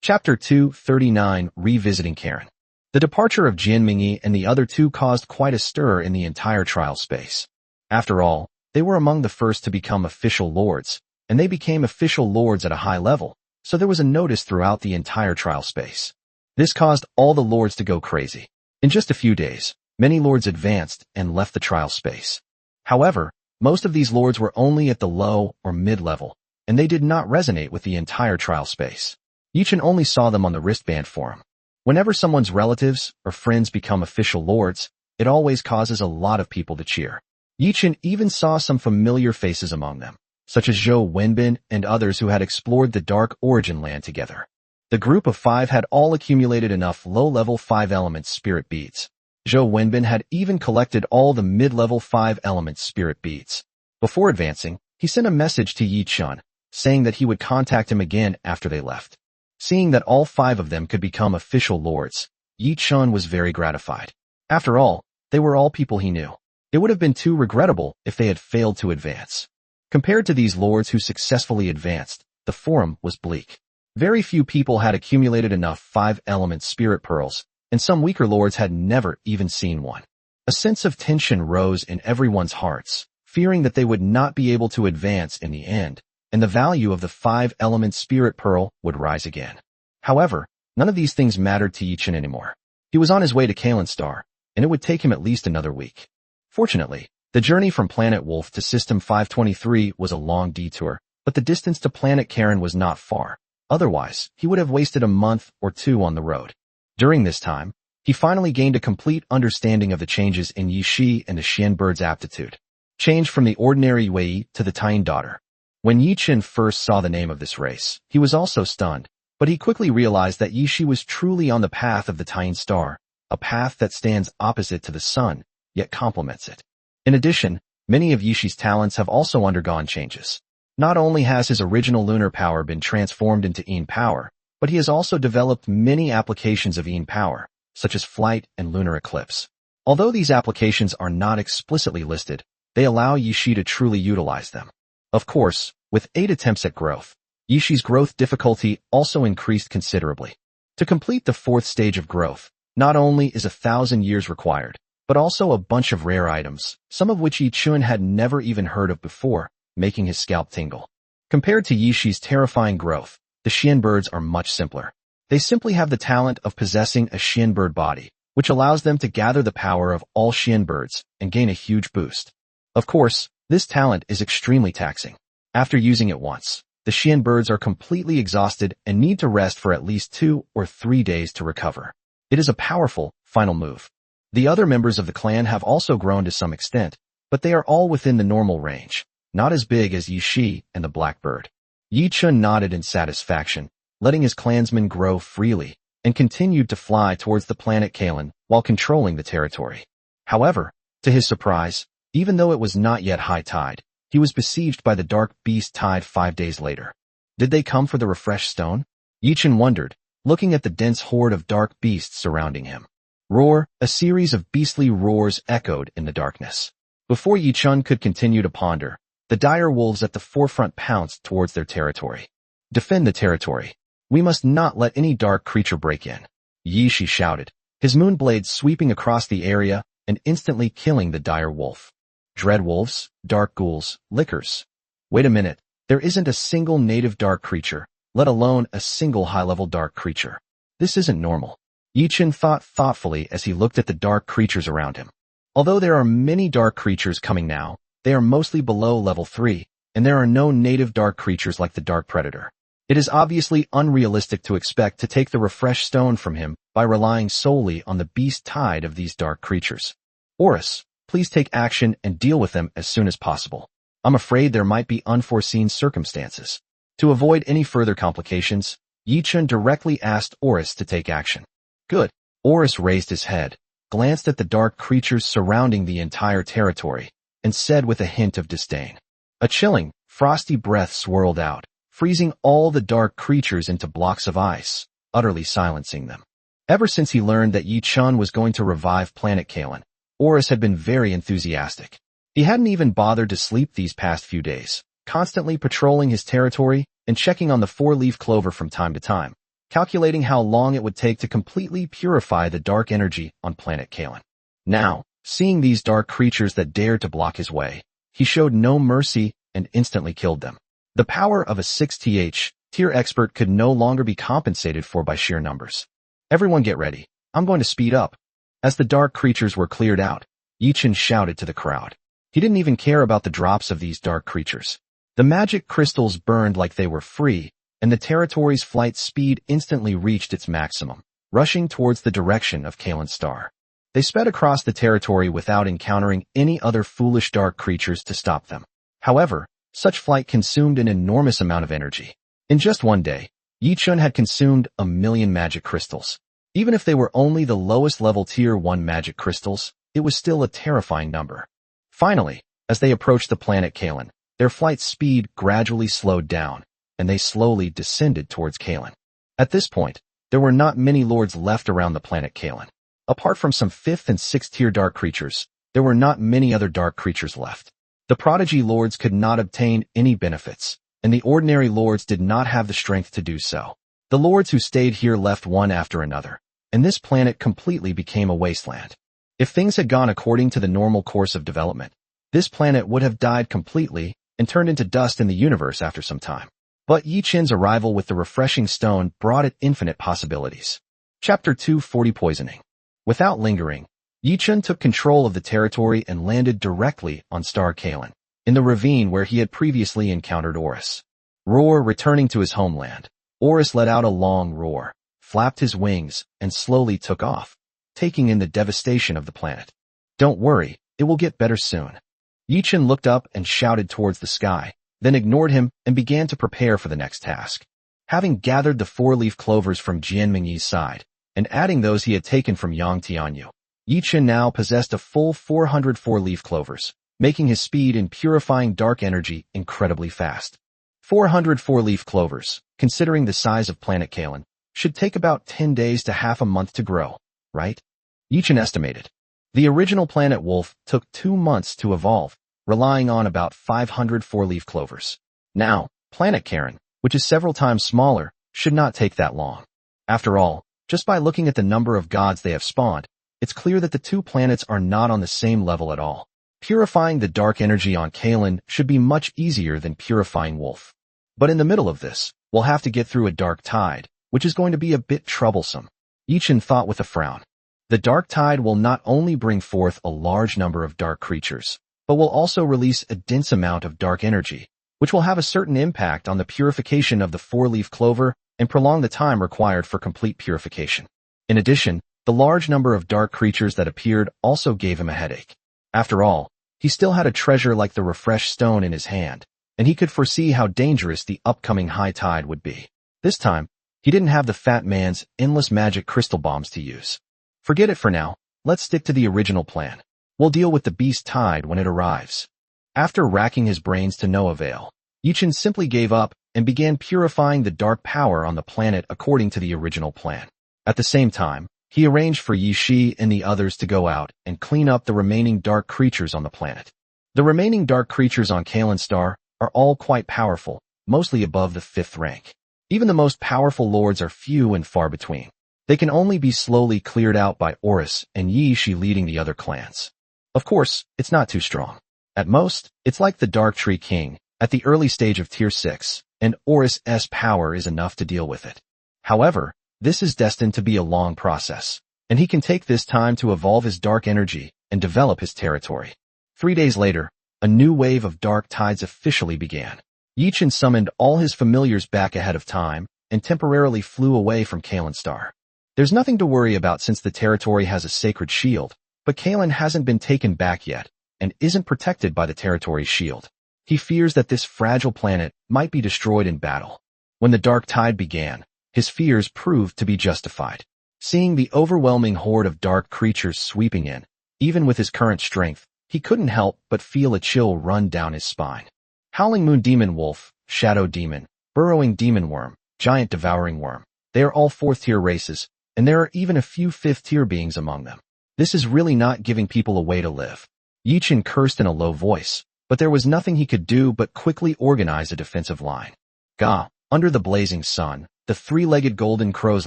Chapter 239, Revisiting Karen. The departure of Jinmingyi and the other 2 caused quite a stir in the entire trial space. After all, they were among the first to become official lords, and they became official lords at a high level, so there was a notice throughout the entire trial space. This caused all the lords to go crazy. In just a few days, many lords advanced and left the trial space. However, most of these lords were only at the low or mid-level, and they did not resonate with the entire trial space. Yi-chun only saw them on the wristband forum. Whenever someone's relatives or friends become official lords, it always causes a lot of people to cheer. Yi-chun even saw some familiar faces among them, such as Zhou Wenbin and others who had explored the Dark Origin land together. The group of 5 had all accumulated enough low-level 5-element spirit beads. Zhou Wenbin had even collected all the mid-level 5-element spirit beads. Before advancing, he sent a message to Yi-chun, saying that he would contact him again after they left. Seeing that all 5 of them could become official lords, Yi-chun was very gratified. After all, they were all people he knew. It would have been too regrettable if they had failed to advance. Compared to these lords who successfully advanced, the forum was bleak. Very few people had accumulated enough 5-element spirit pearls, and some weaker lords had never even seen one. A sense of tension rose in everyone's hearts, fearing that they would not be able to advance in the end, and the value of the 5-element spirit pearl would rise again. However, none of these things mattered to Yi-Chen anymore. He was on his way to Kalen Star, and it would take him at least another week. Fortunately, the journey from Planet Wolf to System 523 was a long detour, but the distance to Planet Karen was not far. Otherwise, he would have wasted a month or two on the road. During this time, he finally gained a complete understanding of the changes in Yi Shi and the Xian bird's aptitude. Changed from the ordinary Yue to the Tine daughter. When Yi-Chen first saw the name of this race, he was also stunned, but he quickly realized that Yi Shi was truly on the path of the Tine star, a path that stands opposite to the sun, yet complements it. In addition, many of Yi Shi's talents have also undergone changes. Not only has his original lunar power been transformed into Yin power, but he has also developed many applications of Yin power, such as flight and lunar eclipse. Although these applications are not explicitly listed, they allow Yi Shi to truly utilize them. Of course, with 8 attempts at growth, Yi Shi's growth difficulty also increased considerably. To complete the 4th stage of growth, not only is 1,000 years required, but also a bunch of rare items, some of which Yi-Chen had never even heard of before, making his scalp tingle. Compared to Yi Shi's terrifying growth, the Xian birds are much simpler. They simply have the talent of possessing a Xian bird body, which allows them to gather the power of all Xian birds and gain a huge boost. Of course, this talent is extremely taxing. After using it once, the Xian birds are completely exhausted and need to rest for at least 2 or 3 days to recover. It is a powerful, final move. The other members of the clan have also grown to some extent, but they are all within the normal range, not as big as Yi Shi and the Blackbird. Yi-Chen nodded in satisfaction, letting his clansmen grow freely, and continued to fly towards the planet Kalen while controlling the territory. However, to his surprise, even though it was not yet high tide, he was besieged by the dark beast tide 5 days later. Did they come for the refresh stone? Yi-Chen wondered, looking at the dense horde of dark beasts surrounding him. Roar, a series of beastly roars echoed in the darkness. Before Yi-Chen could continue to ponder, the dire wolves at the forefront pounced towards their territory. Defend the territory. We must not let any dark creature break in. Yi Shi shouted, his moon blade sweeping across the area and instantly killing the dire wolf. Dread wolves, dark ghouls, lickers. Wait a minute, there isn't a single native dark creature, let alone a single high-level dark creature. This isn't normal. Yi-Chen thought thoughtfully as he looked at the dark creatures around him. Although there are many dark creatures coming now, they are mostly below level 3, and there are no native dark creatures like the dark predator. It is obviously unrealistic to expect to take the refresh stone from him by relying solely on the beast tide of these dark creatures. Horus, please take action and deal with them as soon as possible. I'm afraid there might be unforeseen circumstances. To avoid any further complications, Yi-Chen directly asked Horus to take action. Good. Horus raised his head, glanced at the dark creatures surrounding the entire territory, and said with a hint of disdain. A chilling, frosty breath swirled out, freezing all the dark creatures into blocks of ice, utterly silencing them. Ever since he learned that Yi-Chen was going to revive Planet Kalen, Horus had been very enthusiastic. He hadn't even bothered to sleep these past few days, constantly patrolling his territory and checking on the 4-leaf clover from time to time, calculating how long it would take to completely purify the dark energy on Planet Kalen. Now, seeing these dark creatures that dared to block his way, he showed no mercy and instantly killed them. The power of a 6th tier expert could no longer be compensated for by sheer numbers. Everyone get ready. I'm going to speed up. As the dark creatures were cleared out, Yi-Chen shouted to the crowd. He didn't even care about the drops of these dark creatures. The magic crystals burned like they were free, and the territory's flight speed instantly reached its maximum, rushing towards the direction of Kalen Star. They sped across the territory without encountering any other foolish dark creatures to stop them. However, such flight consumed an enormous amount of energy. In just one day, Yi-Chen had consumed 1,000,000 magic crystals. Even if they were only the lowest level tier 1 magic crystals, it was still a terrifying number. Finally, as they approached the planet Kalen, their flight speed gradually slowed down, and they slowly descended towards Kalen. At this point, there were not many lords left around the planet Kalen. Apart from some 5th and 6th tier dark creatures, there were not many other dark creatures left. The prodigy lords could not obtain any benefits, and the ordinary lords did not have the strength to do so. The lords who stayed here left one after another, and this planet completely became a wasteland. If things had gone according to the normal course of development, this planet would have died completely and turned into dust in the universe after some time. But Yi Chen's arrival with the refreshing stone brought it infinite possibilities. Chapter 240 Poisoning. Without lingering, Yi Chen took control of the territory and landed directly on Star Kalen, in the ravine where he had previously encountered Horus. Roar returning to his homeland. Horus let out a long roar, flapped his wings, and slowly took off, taking in the devastation of the planet. Don't worry, it will get better soon. Yi Chen looked up and shouted towards the sky, then ignored him and began to prepare for the next task. Having gathered the 4-leaf clovers from Jian Mingyi's side, and adding those he had taken from Yang Tianyu, Yi Chen now possessed a full 400 4-leaf clovers, making his speed in purifying dark energy incredibly fast. 400 4-leaf clovers, considering the size of planet Kalen, should take about 10 days to half a month to grow, right? Yi Chen estimated. The original planet Wolf took 2 months to evolve, relying on about 500 4-leaf clovers. Now, planet Karen, which is several times smaller, should not take that long. After all, just by looking at the number of gods they have spawned, it's clear that the two planets are not on the same level at all. Purifying the dark energy on Kalen should be much easier than purifying Wolf. But in the middle of this, we'll have to get through a dark tide, which is going to be a bit troublesome. Yi Chen thought with a frown. The dark tide will not only bring forth a large number of dark creatures, but will also release a dense amount of dark energy, which will have a certain impact on the purification of the 4-leaf clover and prolong the time required for complete purification. In addition, the large number of dark creatures that appeared also gave him a headache. After all, he still had a treasure like the refreshed stone in his hand, and he could foresee how dangerous the upcoming high tide would be. This time, he didn't have the fat man's endless magic crystal bombs to use. Forget it for now, let's stick to the original plan. We'll deal with the beast tide when it arrives. After racking his brains to no avail, Yi Chen simply gave up and began purifying the dark power on the planet according to the original plan. At the same time, he arranged for Yi Shi and the others to go out and clean up the remaining dark creatures on the planet. The remaining dark creatures on Kalen Star are all quite powerful, mostly above the 5th rank. Even the most powerful lords are few and far between. They can only be slowly cleared out by Horus and Yi Shi leading the other clans. Of course, it's not too strong. At most, it's like the Dark Tree King, at the early stage of Tier 6, and Horus' power is enough to deal with it. However, this is destined to be a long process, and he can take this time to evolve his dark energy and develop his territory. 3 days later, a new wave of dark tides officially began. Yi Chen summoned all his familiars back ahead of time and temporarily flew away from Kalen Star. There's nothing to worry about since the territory has a sacred shield, but Kalen hasn't been taken back yet and isn't protected by the territory's shield. He fears that this fragile planet might be destroyed in battle. When the dark tide began, his fears proved to be justified. Seeing the overwhelming horde of dark creatures sweeping in, even with his current strength, he couldn't help but feel a chill run down his spine. Howling Moon Demon Wolf, Shadow Demon, Burrowing Demon Worm, Giant Devouring Worm, they are all 4th-tier races, and there are even a few 5th-tier beings among them. This is really not giving people a way to live. Yi Chen cursed in a low voice, but there was nothing he could do but quickly organize a defensive line. Gah, under the blazing sun, the 3-legged golden crow's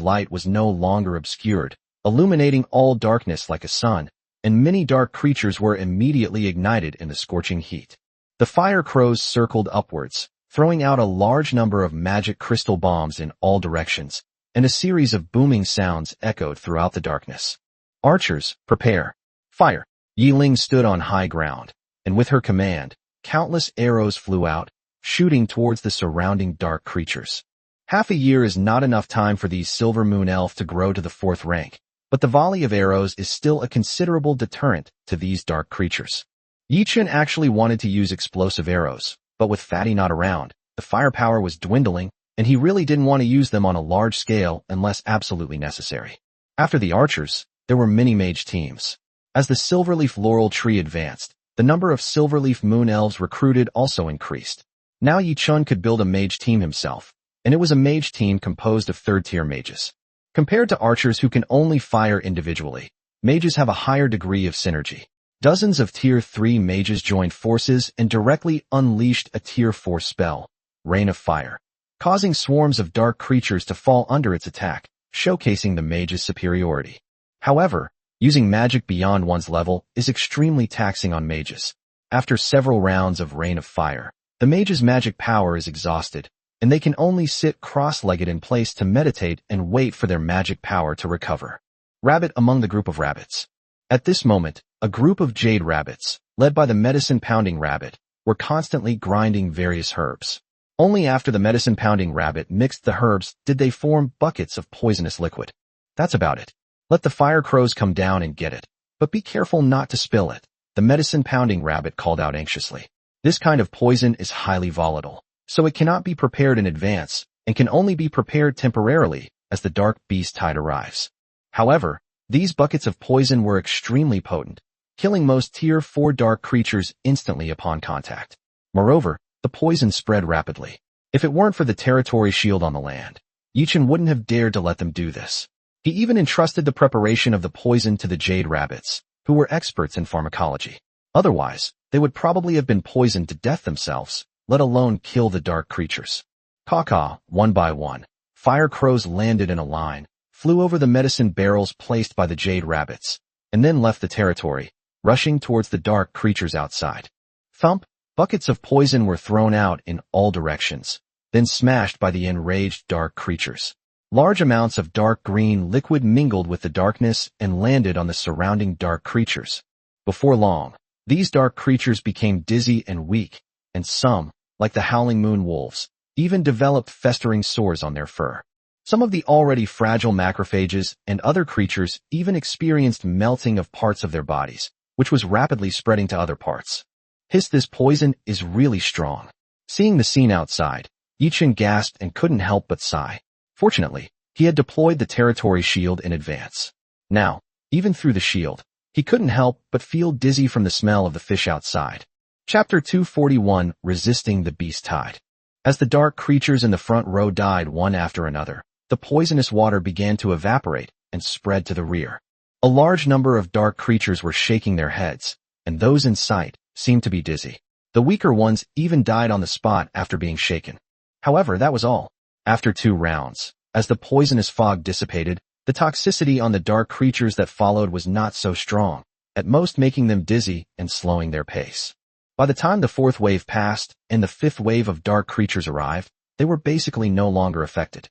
light was no longer obscured, illuminating all darkness like a sun, and many dark creatures were immediately ignited in the scorching heat. The fire crows circled upwards, throwing out a large number of magic crystal bombs in all directions, and a series of booming sounds echoed throughout the darkness. Archers, prepare. Fire. Yi Ling stood on high ground, and with her command, countless arrows flew out, shooting towards the surrounding dark creatures. Half a year is not enough time for these Silver Moon Elf to grow to the 4th rank, but the volley of arrows is still a considerable deterrent to these dark creatures. Yi Chen actually wanted to use explosive arrows, but with Fatty not around, the firepower was dwindling, and he really didn't want to use them on a large scale unless absolutely necessary. After the archers, there were many mage teams. As the Silverleaf Laurel Tree advanced, the number of Silverleaf Moon Elves recruited also increased. Now Yi Chen could build a mage team himself, and it was a mage team composed of 3rd-tier mages. Compared to archers who can only fire individually, mages have a higher degree of synergy. Dozens of Tier 3 mages joined forces and directly unleashed a Tier 4 spell, Rain of Fire, causing swarms of dark creatures to fall under its attack, showcasing the mage's superiority. However, using magic beyond one's level is extremely taxing on mages. After several rounds of Rain of Fire, the mage's magic power is exhausted, and they can only sit cross-legged in place to meditate and wait for their magic power to recover. Rabbit among the group of rabbits. At this moment, a group of jade rabbits, led by the medicine-pounding rabbit, were constantly grinding various herbs. Only after the medicine-pounding rabbit mixed the herbs did they form buckets of poisonous liquid. That's about it. Let the fire crows come down and get it, but be careful not to spill it, the medicine-pounding rabbit called out anxiously. This kind of poison is highly volatile, so it cannot be prepared in advance and can only be prepared temporarily as the dark beast tide arrives. However, these buckets of poison were extremely potent, killing most Tier 4 dark creatures instantly upon contact. Moreover, the poison spread rapidly. If it weren't for the territory shield on the land, Yichen wouldn't have dared to let them do this. He even entrusted the preparation of the poison to the jade rabbits, who were experts in pharmacology. Otherwise, they would probably have been poisoned to death themselves, let alone kill the dark creatures. Caw-caw, one by one, fire crows landed in a line, flew over the medicine barrels placed by the jade rabbits, and then left the territory, rushing towards the dark creatures outside. Thump! Buckets of poison were thrown out in all directions, then smashed by the enraged dark creatures. Large amounts of dark green liquid mingled with the darkness and landed on the surrounding dark creatures. Before long, these dark creatures became dizzy and weak, and some, like the howling moon wolves, even developed festering sores on their fur. Some of the already fragile macrophages and other creatures even experienced melting of parts of their bodies, which was rapidly spreading to other parts. This poison is really strong. Seeing the scene outside, Yichen gasped and couldn't help but sigh. Fortunately, he had deployed the territory shield in advance. Now, even through the shield, he couldn't help but feel dizzy from the smell of the fish outside. Chapter 241, Resisting the Beast Tide. As the dark creatures in the front row died one after another, the poisonous water began to evaporate and spread to the rear. A large number of dark creatures were shaking their heads, and those in sight seemed to be dizzy. The weaker ones even died on the spot after being shaken. However, that was all. After 2 rounds, as the poisonous fog dissipated, the toxicity on the dark creatures that followed was not so strong, at most making them dizzy and slowing their pace. By the time the 4th wave passed and the 5th wave of dark creatures arrived, they were basically no longer affected.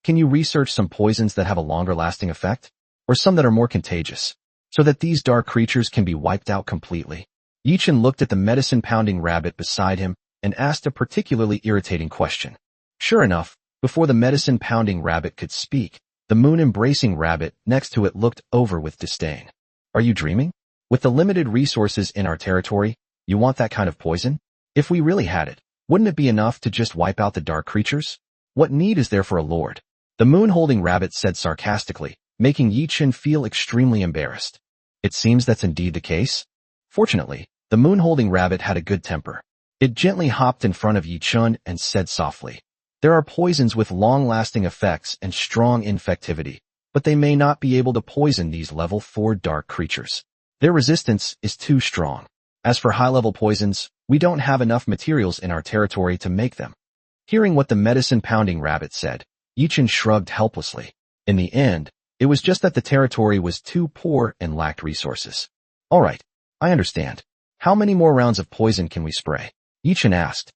Can you research some poisons that have a longer lasting effect? Or some that are more contagious, so that these dark creatures can be wiped out completely? Yichen looked at the medicine-pounding rabbit beside him and asked a particularly irritating question. Sure enough, before the medicine-pounding rabbit could speak, the moon-embracing rabbit next to it looked over with disdain. Are you dreaming? With the limited resources in our territory, you want that kind of poison? If we really had it, wouldn't it be enough to just wipe out the dark creatures? What need is there for a lord? The moon-holding rabbit said sarcastically, making Yichen feel extremely embarrassed. It seems that's indeed the case. Fortunately, the moon-holding rabbit had a good temper. It gently hopped in front of Yichen and said softly, "There are poisons with long-lasting effects and strong infectivity, but they may not be able to poison these level 4 dark creatures. Their resistance is too strong. As for high-level poisons, we don't have enough materials in our territory to make them." Hearing what the medicine-pounding rabbit said, Yichen shrugged helplessly. In the end, it was just that the territory was too poor and lacked resources. All right, I understand. How many more rounds of poison can we spray? Yichen asked.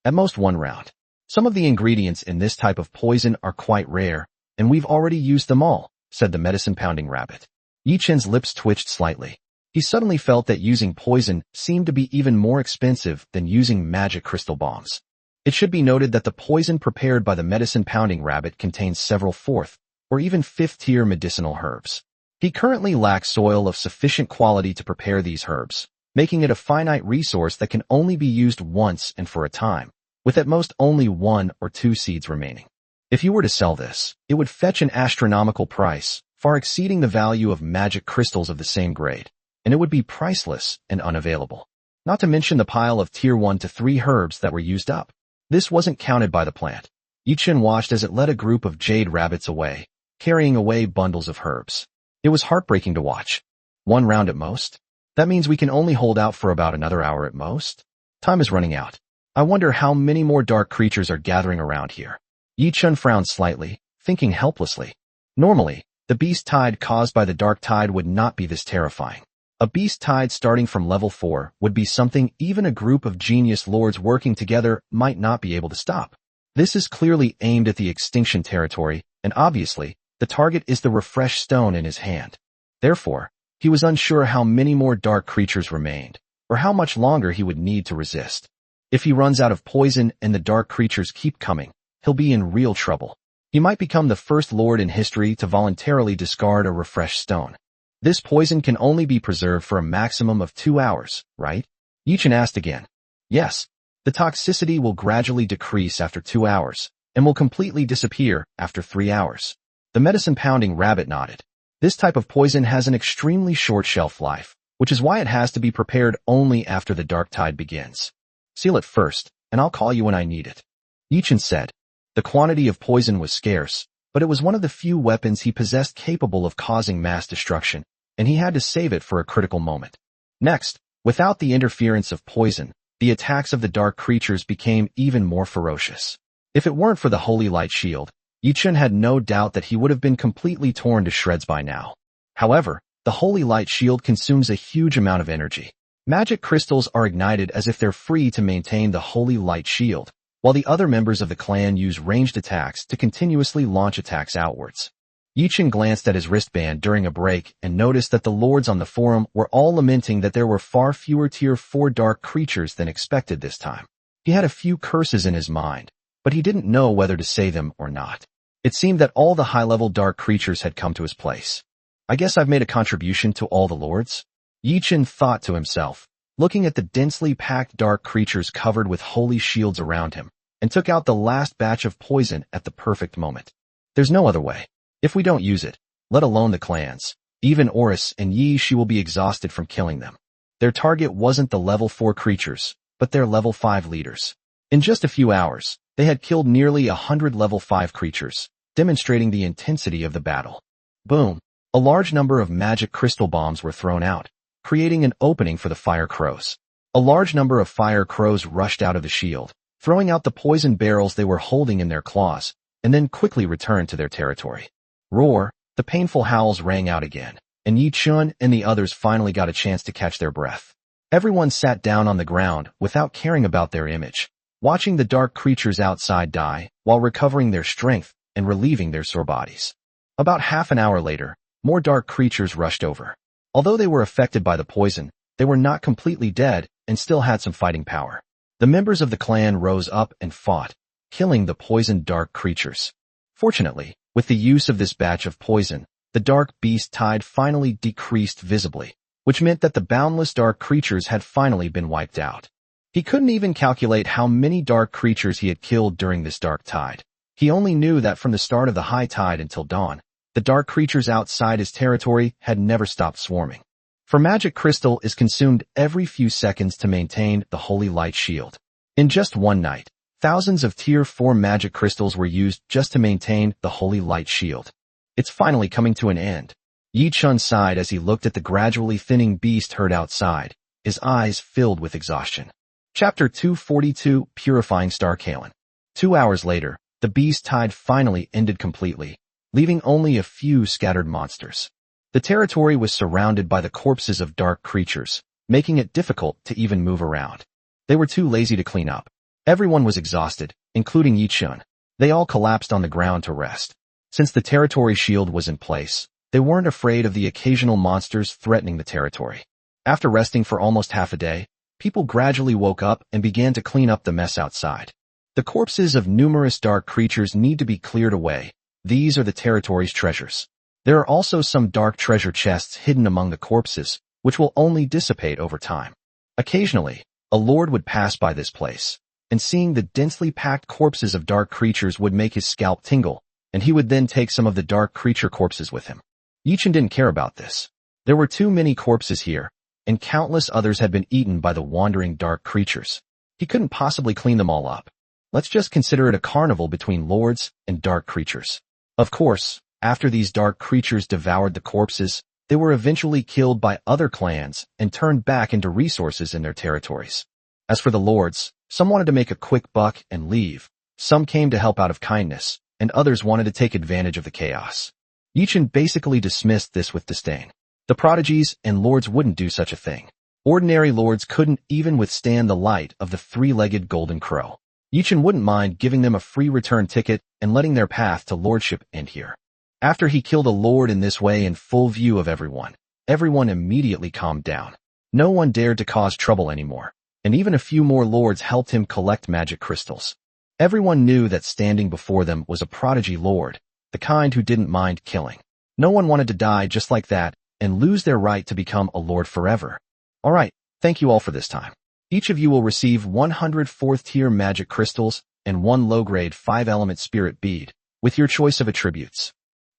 At most 1 round. Some of the ingredients in this type of poison are quite rare, and we've already used them all, said the medicine-pounding rabbit. Yichen's lips twitched slightly. He suddenly felt that using poison seemed to be even more expensive than using magic crystal bombs. It should be noted that the poison prepared by the medicine-pounding rabbit contains several 4th or even 5th-tier medicinal herbs. He currently lacks soil of sufficient quality to prepare these herbs, making it a finite resource that can only be used once and for a time, with at most only 1 or 2 seeds remaining. If you were to sell this, it would fetch an astronomical price, far exceeding the value of magic crystals of the same grade, and it would be priceless and unavailable. Not to mention the pile of tier 1 to 3 herbs that were used up. This wasn't counted by the plant. Yichen watched as it led a group of jade rabbits away, carrying away bundles of herbs. It was heartbreaking to watch. 1 round at most? That means we can only hold out for about another hour at most? Time is running out. I wonder how many more dark creatures are gathering around here. Yi-chun frowned slightly, thinking helplessly. Normally, the beast tide caused by the dark tide would not be this terrifying. A beast tide starting from level 4 would be something even a group of genius lords working together might not be able to stop. This is clearly aimed at the extinction territory, and obviously, the target is the refresh stone in his hand. Therefore, he was unsure how many more dark creatures remained, or how much longer he would need to resist. If he runs out of poison and the dark creatures keep coming, he'll be in real trouble. He might become the first lord in history to voluntarily discard a refresh stone. This poison can only be preserved for a maximum of 2 hours, right? Yi-chun asked again. Yes. The toxicity will gradually decrease after 2 hours, and will completely disappear after 3 hours. The medicine-pounding rabbit nodded. This type of poison has an extremely short shelf life, which is why it has to be prepared only after the dark tide begins. Seal it first, and I'll call you when I need it. Yi-chun said. The quantity of poison was scarce, but it was one of the few weapons he possessed capable of causing mass destruction, and he had to save it for a critical moment. Next, without the interference of poison, the attacks of the dark creatures became even more ferocious. If it weren't for the holy light shield, Yi-chun had no doubt that he would have been completely torn to shreds by now. However, the holy light shield consumes a huge amount of energy. Magic crystals are ignited as if they're free to maintain the holy light shield, while the other members of the clan use ranged attacks to continuously launch attacks outwards. Yi-chun glanced at his wristband during a break and noticed that the lords on the forum were all lamenting that there were far fewer tier 4 dark creatures than expected this time. He had a few curses in his mind, but he didn't know whether to say them or not. It seemed that all the high-level dark creatures had come to his place. I guess I've made a contribution to all the lords? Yi-chun thought to himself, looking at the densely packed dark creatures covered with holy shields around him, and took out the last batch of poison at the perfect moment. There's no other way. If we don't use it, let alone the clans, even Oris and Yi Shi will be exhausted from killing them. Their target wasn't the level 4 creatures, but their level 5 leaders. In just a few hours, they had killed nearly 100 level 5 creatures, demonstrating the intensity of the battle. Boom! A large number of magic crystal bombs were thrown out, creating an opening for the fire crows. A large number of fire crows rushed out of the shield, throwing out the poison barrels they were holding in their claws, and then quickly returned to their territory. Roar! The painful howls rang out again, and Yi-chun and the others finally got a chance to catch their breath. Everyone sat down on the ground without caring about their image, watching the dark creatures outside die while recovering their strength and relieving their sore bodies. About half an hour later, more dark creatures rushed over. Although they were affected by the poison, they were not completely dead and still had some fighting power. The members of the clan rose up and fought, killing the poisoned dark creatures. Fortunately, with the use of this batch of poison, the dark beast tide finally decreased visibly, which meant that the boundless dark creatures had finally been wiped out. He couldn't even calculate how many dark creatures he had killed during this dark tide. He only knew that from the start of the high tide until dawn, the dark creatures outside his territory had never stopped swarming. For magic crystal is consumed every few seconds to maintain the holy light shield. In just one night, thousands of tier 4 magic crystals were used just to maintain the holy light shield. It's finally coming to an end. Yi-chun sighed as he looked at the gradually thinning beast herd outside, his eyes filled with exhaustion. Chapter 242, Purifying Starkalen. 2 hours later, the beast tide finally ended completely, leaving only a few scattered monsters. The territory was surrounded by the corpses of dark creatures, making it difficult to even move around. They were too lazy to clean up. Everyone was exhausted, including Yi-chun. They all collapsed on the ground to rest. Since the territory shield was in place, they weren't afraid of the occasional monsters threatening the territory. After resting for almost half a day, people gradually woke up and began to clean up the mess outside. The corpses of numerous dark creatures need to be cleared away. These are the territory's treasures. There are also some dark treasure chests hidden among the corpses, which will only dissipate over time. Occasionally, a lord would pass by this place, and seeing the densely packed corpses of dark creatures would make his scalp tingle, and he would then take some of the dark creature corpses with him. Yi-chun didn't care about this. There were too many corpses here, and countless others had been eaten by the wandering dark creatures. He couldn't possibly clean them all up. Let's just consider it a carnival between lords and dark creatures. Of course, after these dark creatures devoured the corpses, they were eventually killed by other clans and turned back into resources in their territories. As for the lords, some wanted to make a quick buck and leave, some came to help out of kindness, and others wanted to take advantage of the chaos. Yichen basically dismissed this with disdain. The prodigies and lords wouldn't do such a thing. Ordinary lords couldn't even withstand the light of the three-legged golden crow. Yichen wouldn't mind giving them a free return ticket and letting their path to lordship end here. After he killed a lord in this way in full view of everyone immediately calmed down. No one dared to cause trouble anymore, and even a few more lords helped him collect magic crystals. Everyone knew that standing before them was a prodigy lord, the kind who didn't mind killing. No one wanted to die just like that and lose their right to become a lord forever. Alright, thank you all for this time. Each of you will receive 100 4th-tier magic crystals and 1 low-grade 5-element spirit bead, with your choice of attributes.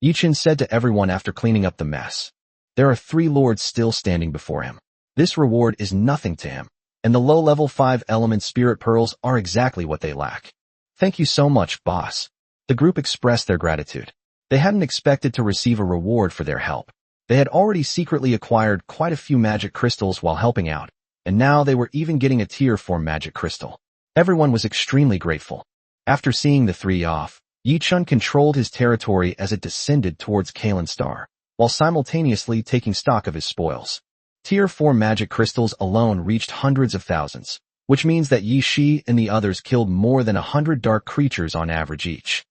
Yichen said to everyone after cleaning up the mess. There are 3 lords still standing before him. This reward is nothing to him, and the low-level 5-element spirit pearls are exactly what they lack. Thank you so much, boss. The group expressed their gratitude. They hadn't expected to receive a reward for their help. They had already secretly acquired quite a few magic crystals while helping out, and now they were even getting a tier 4 magic crystal. Everyone was extremely grateful. After seeing the 3 off, Yichen controlled his territory as it descended towards Kalen Star, while simultaneously taking stock of his spoils. Tier 4 magic crystals alone reached hundreds of thousands, which means that Yi Shi and the others killed more than 100 dark creatures on average each.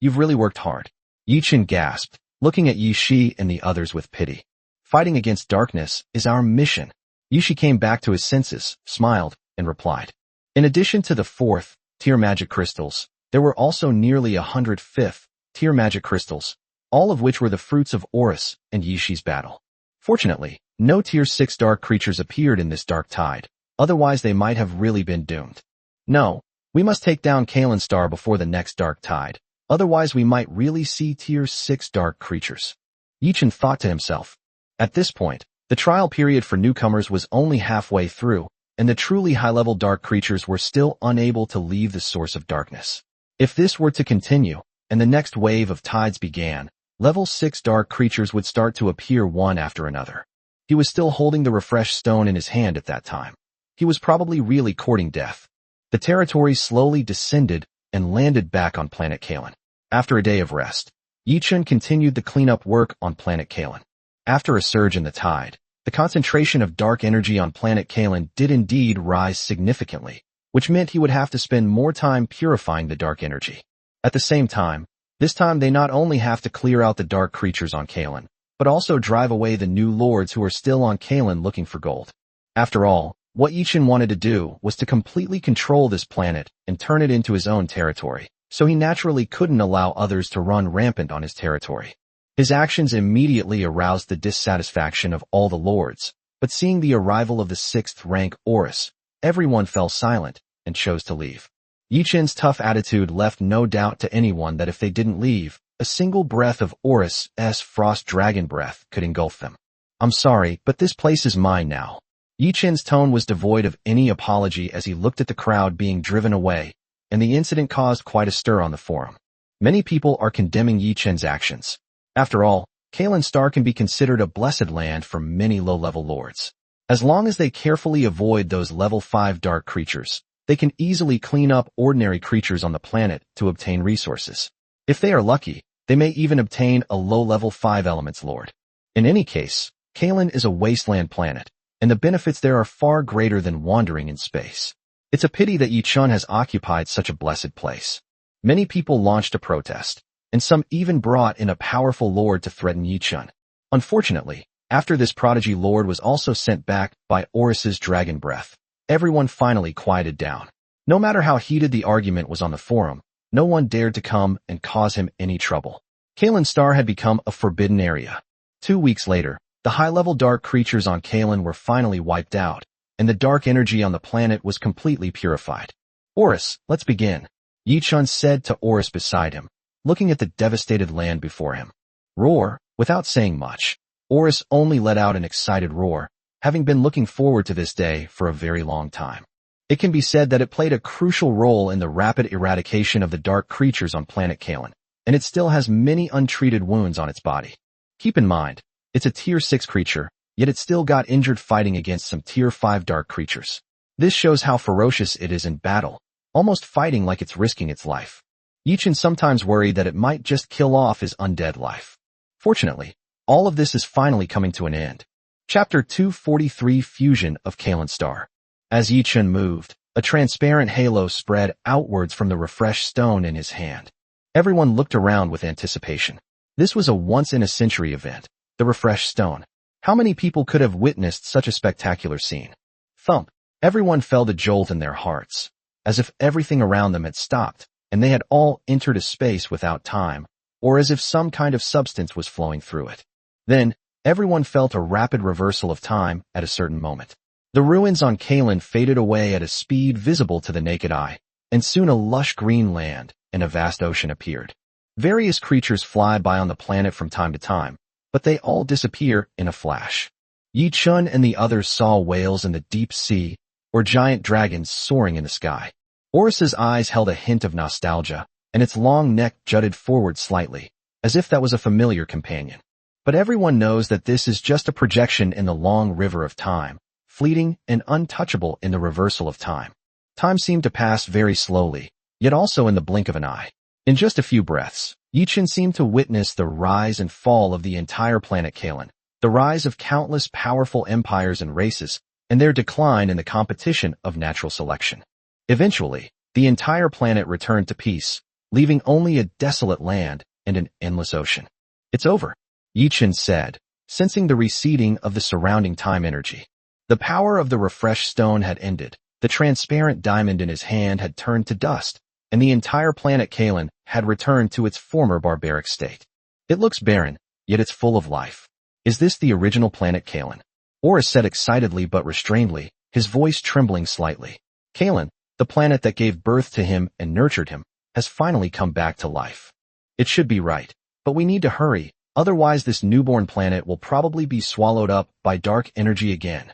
You've really worked hard. Yichen gasped, looking at Yi Shi and the others with pity. Fighting against darkness is our mission. Yi Shi came back to his senses, smiled, and replied. In addition to the 4th-tier magic crystals, there were also nearly 100 5th-tier magic crystals, all of which were the fruits of Horus and Yi Shi's battle. Fortunately, no tier 6 dark creatures appeared in this dark tide, otherwise they might have really been doomed. No, we must take down Kalen Star before the next dark tide, otherwise we might really see tier 6 dark creatures. Yichen thought to himself. At this point, the trial period for newcomers was only halfway through, and the truly high-level dark creatures were still unable to leave the source of darkness. If this were to continue, and the next wave of tides began, level 6 dark creatures would start to appear one after another. He was still holding the refresh stone in his hand at that time. He was probably really courting death. The territory slowly descended and landed back on planet Kalen. After a day of rest, Yichen continued the cleanup work on planet Kalen. After a surge in the tide, the concentration of dark energy on planet Kalen did indeed rise significantly, which meant he would have to spend more time purifying the dark energy. At the same time, this time they not only have to clear out the dark creatures on Kalen, but also drive away the new lords who are still on Kalen looking for gold. After all, what Yichen wanted to do was to completely control this planet and turn it into his own territory, so he naturally couldn't allow others to run rampant on his territory. His actions immediately aroused the dissatisfaction of all the lords, but seeing the arrival of the 6th-rank Horus, everyone fell silent and chose to leave. Yichen's tough attitude left no doubt to anyone that if they didn't leave, a single breath of Horus's frost dragon breath could engulf them. I'm sorry, but this place is mine now. Yichen's tone was devoid of any apology as he looked at the crowd being driven away, and the incident caused quite a stir on the forum. Many people are condemning Yichen's actions. After all, Kalen Star can be considered a blessed land for many low-level lords. As long as they carefully avoid those level 5 dark creatures, they can easily clean up ordinary creatures on the planet to obtain resources. If they are lucky, they may even obtain a low-level 5 elements lord. In any case, Kalen is a wasteland planet, and the benefits there are far greater than wandering in space. It's a pity that Yichen has occupied such a blessed place. Many people launched a protest, and some even brought in a powerful lord to threaten Yichen. Unfortunately, after this prodigy lord was also sent back by Horus's dragon breath, everyone finally quieted down. No matter how heated the argument was on the forum, no one dared to come and cause him any trouble. Kalen Star had become a forbidden area. 2 weeks later, the high-level dark creatures on Kalen were finally wiped out, and the dark energy on the planet was completely purified. Horus, let's begin, Yichen said to Horus beside him, looking at the devastated land before him. Roar, without saying much, Horus only let out an excited roar, having been looking forward to this day for a very long time. It can be said that it played a crucial role in the rapid eradication of the dark creatures on planet Kalen, and it still has many untreated wounds on its body. Keep in mind, It's a tier 6 creature, yet it still got injured fighting against some tier 5 dark creatures. This shows how ferocious it is in battle, almost fighting like it's risking its life. Yichin sometimes worried that it might just kill off his undead life. Fortunately, all of this is finally coming to an end. Chapter 243 Fusion of Kalen Star. As Yichin moved, a transparent halo spread outwards from the refreshed stone in his hand. Everyone looked around with anticipation. This was a once-in-a-century event, the refreshed stone. How many people could have witnessed such a spectacular scene? Thump! Everyone felt a jolt in their hearts, as if everything around them had stopped, and they had all entered a space without time, or as if some kind of substance was flowing through it. Then, everyone felt a rapid reversal of time at a certain moment. The ruins on Kalen faded away at a speed visible to the naked eye, and soon a lush green land and a vast ocean appeared. Various creatures fly by on the planet from time to time, but they all disappear in a flash. Yi Chun and the others saw whales in the deep sea, or giant dragons soaring in the sky. Oris's eyes held a hint of nostalgia, and its long neck jutted forward slightly, as if that was a familiar companion. But everyone knows that this is just a projection in the long river of time, fleeting and untouchable in the reversal of time. Time seemed to pass very slowly, yet also in the blink of an eye. In just a few breaths, Yichin seemed to witness the rise and fall of the entire planet Kalen, the rise of countless powerful empires and races, and their decline in the competition of natural selection. Eventually, the entire planet returned to peace, leaving only a desolate land and an endless ocean. It's over, Yichin said, sensing the receding of the surrounding time energy. The power of the refreshed stone had ended, the transparent diamond in his hand had turned to dust, and the entire planet Kalen had returned to its former barbaric state. It looks barren, yet it's full of life. Is this the original planet Kalen? Oris said excitedly but restrainedly, his voice trembling slightly. Kalen, the planet that gave birth to him and nurtured him, has finally come back to life. It should be right, but we need to hurry, otherwise this newborn planet will probably be swallowed up by dark energy again.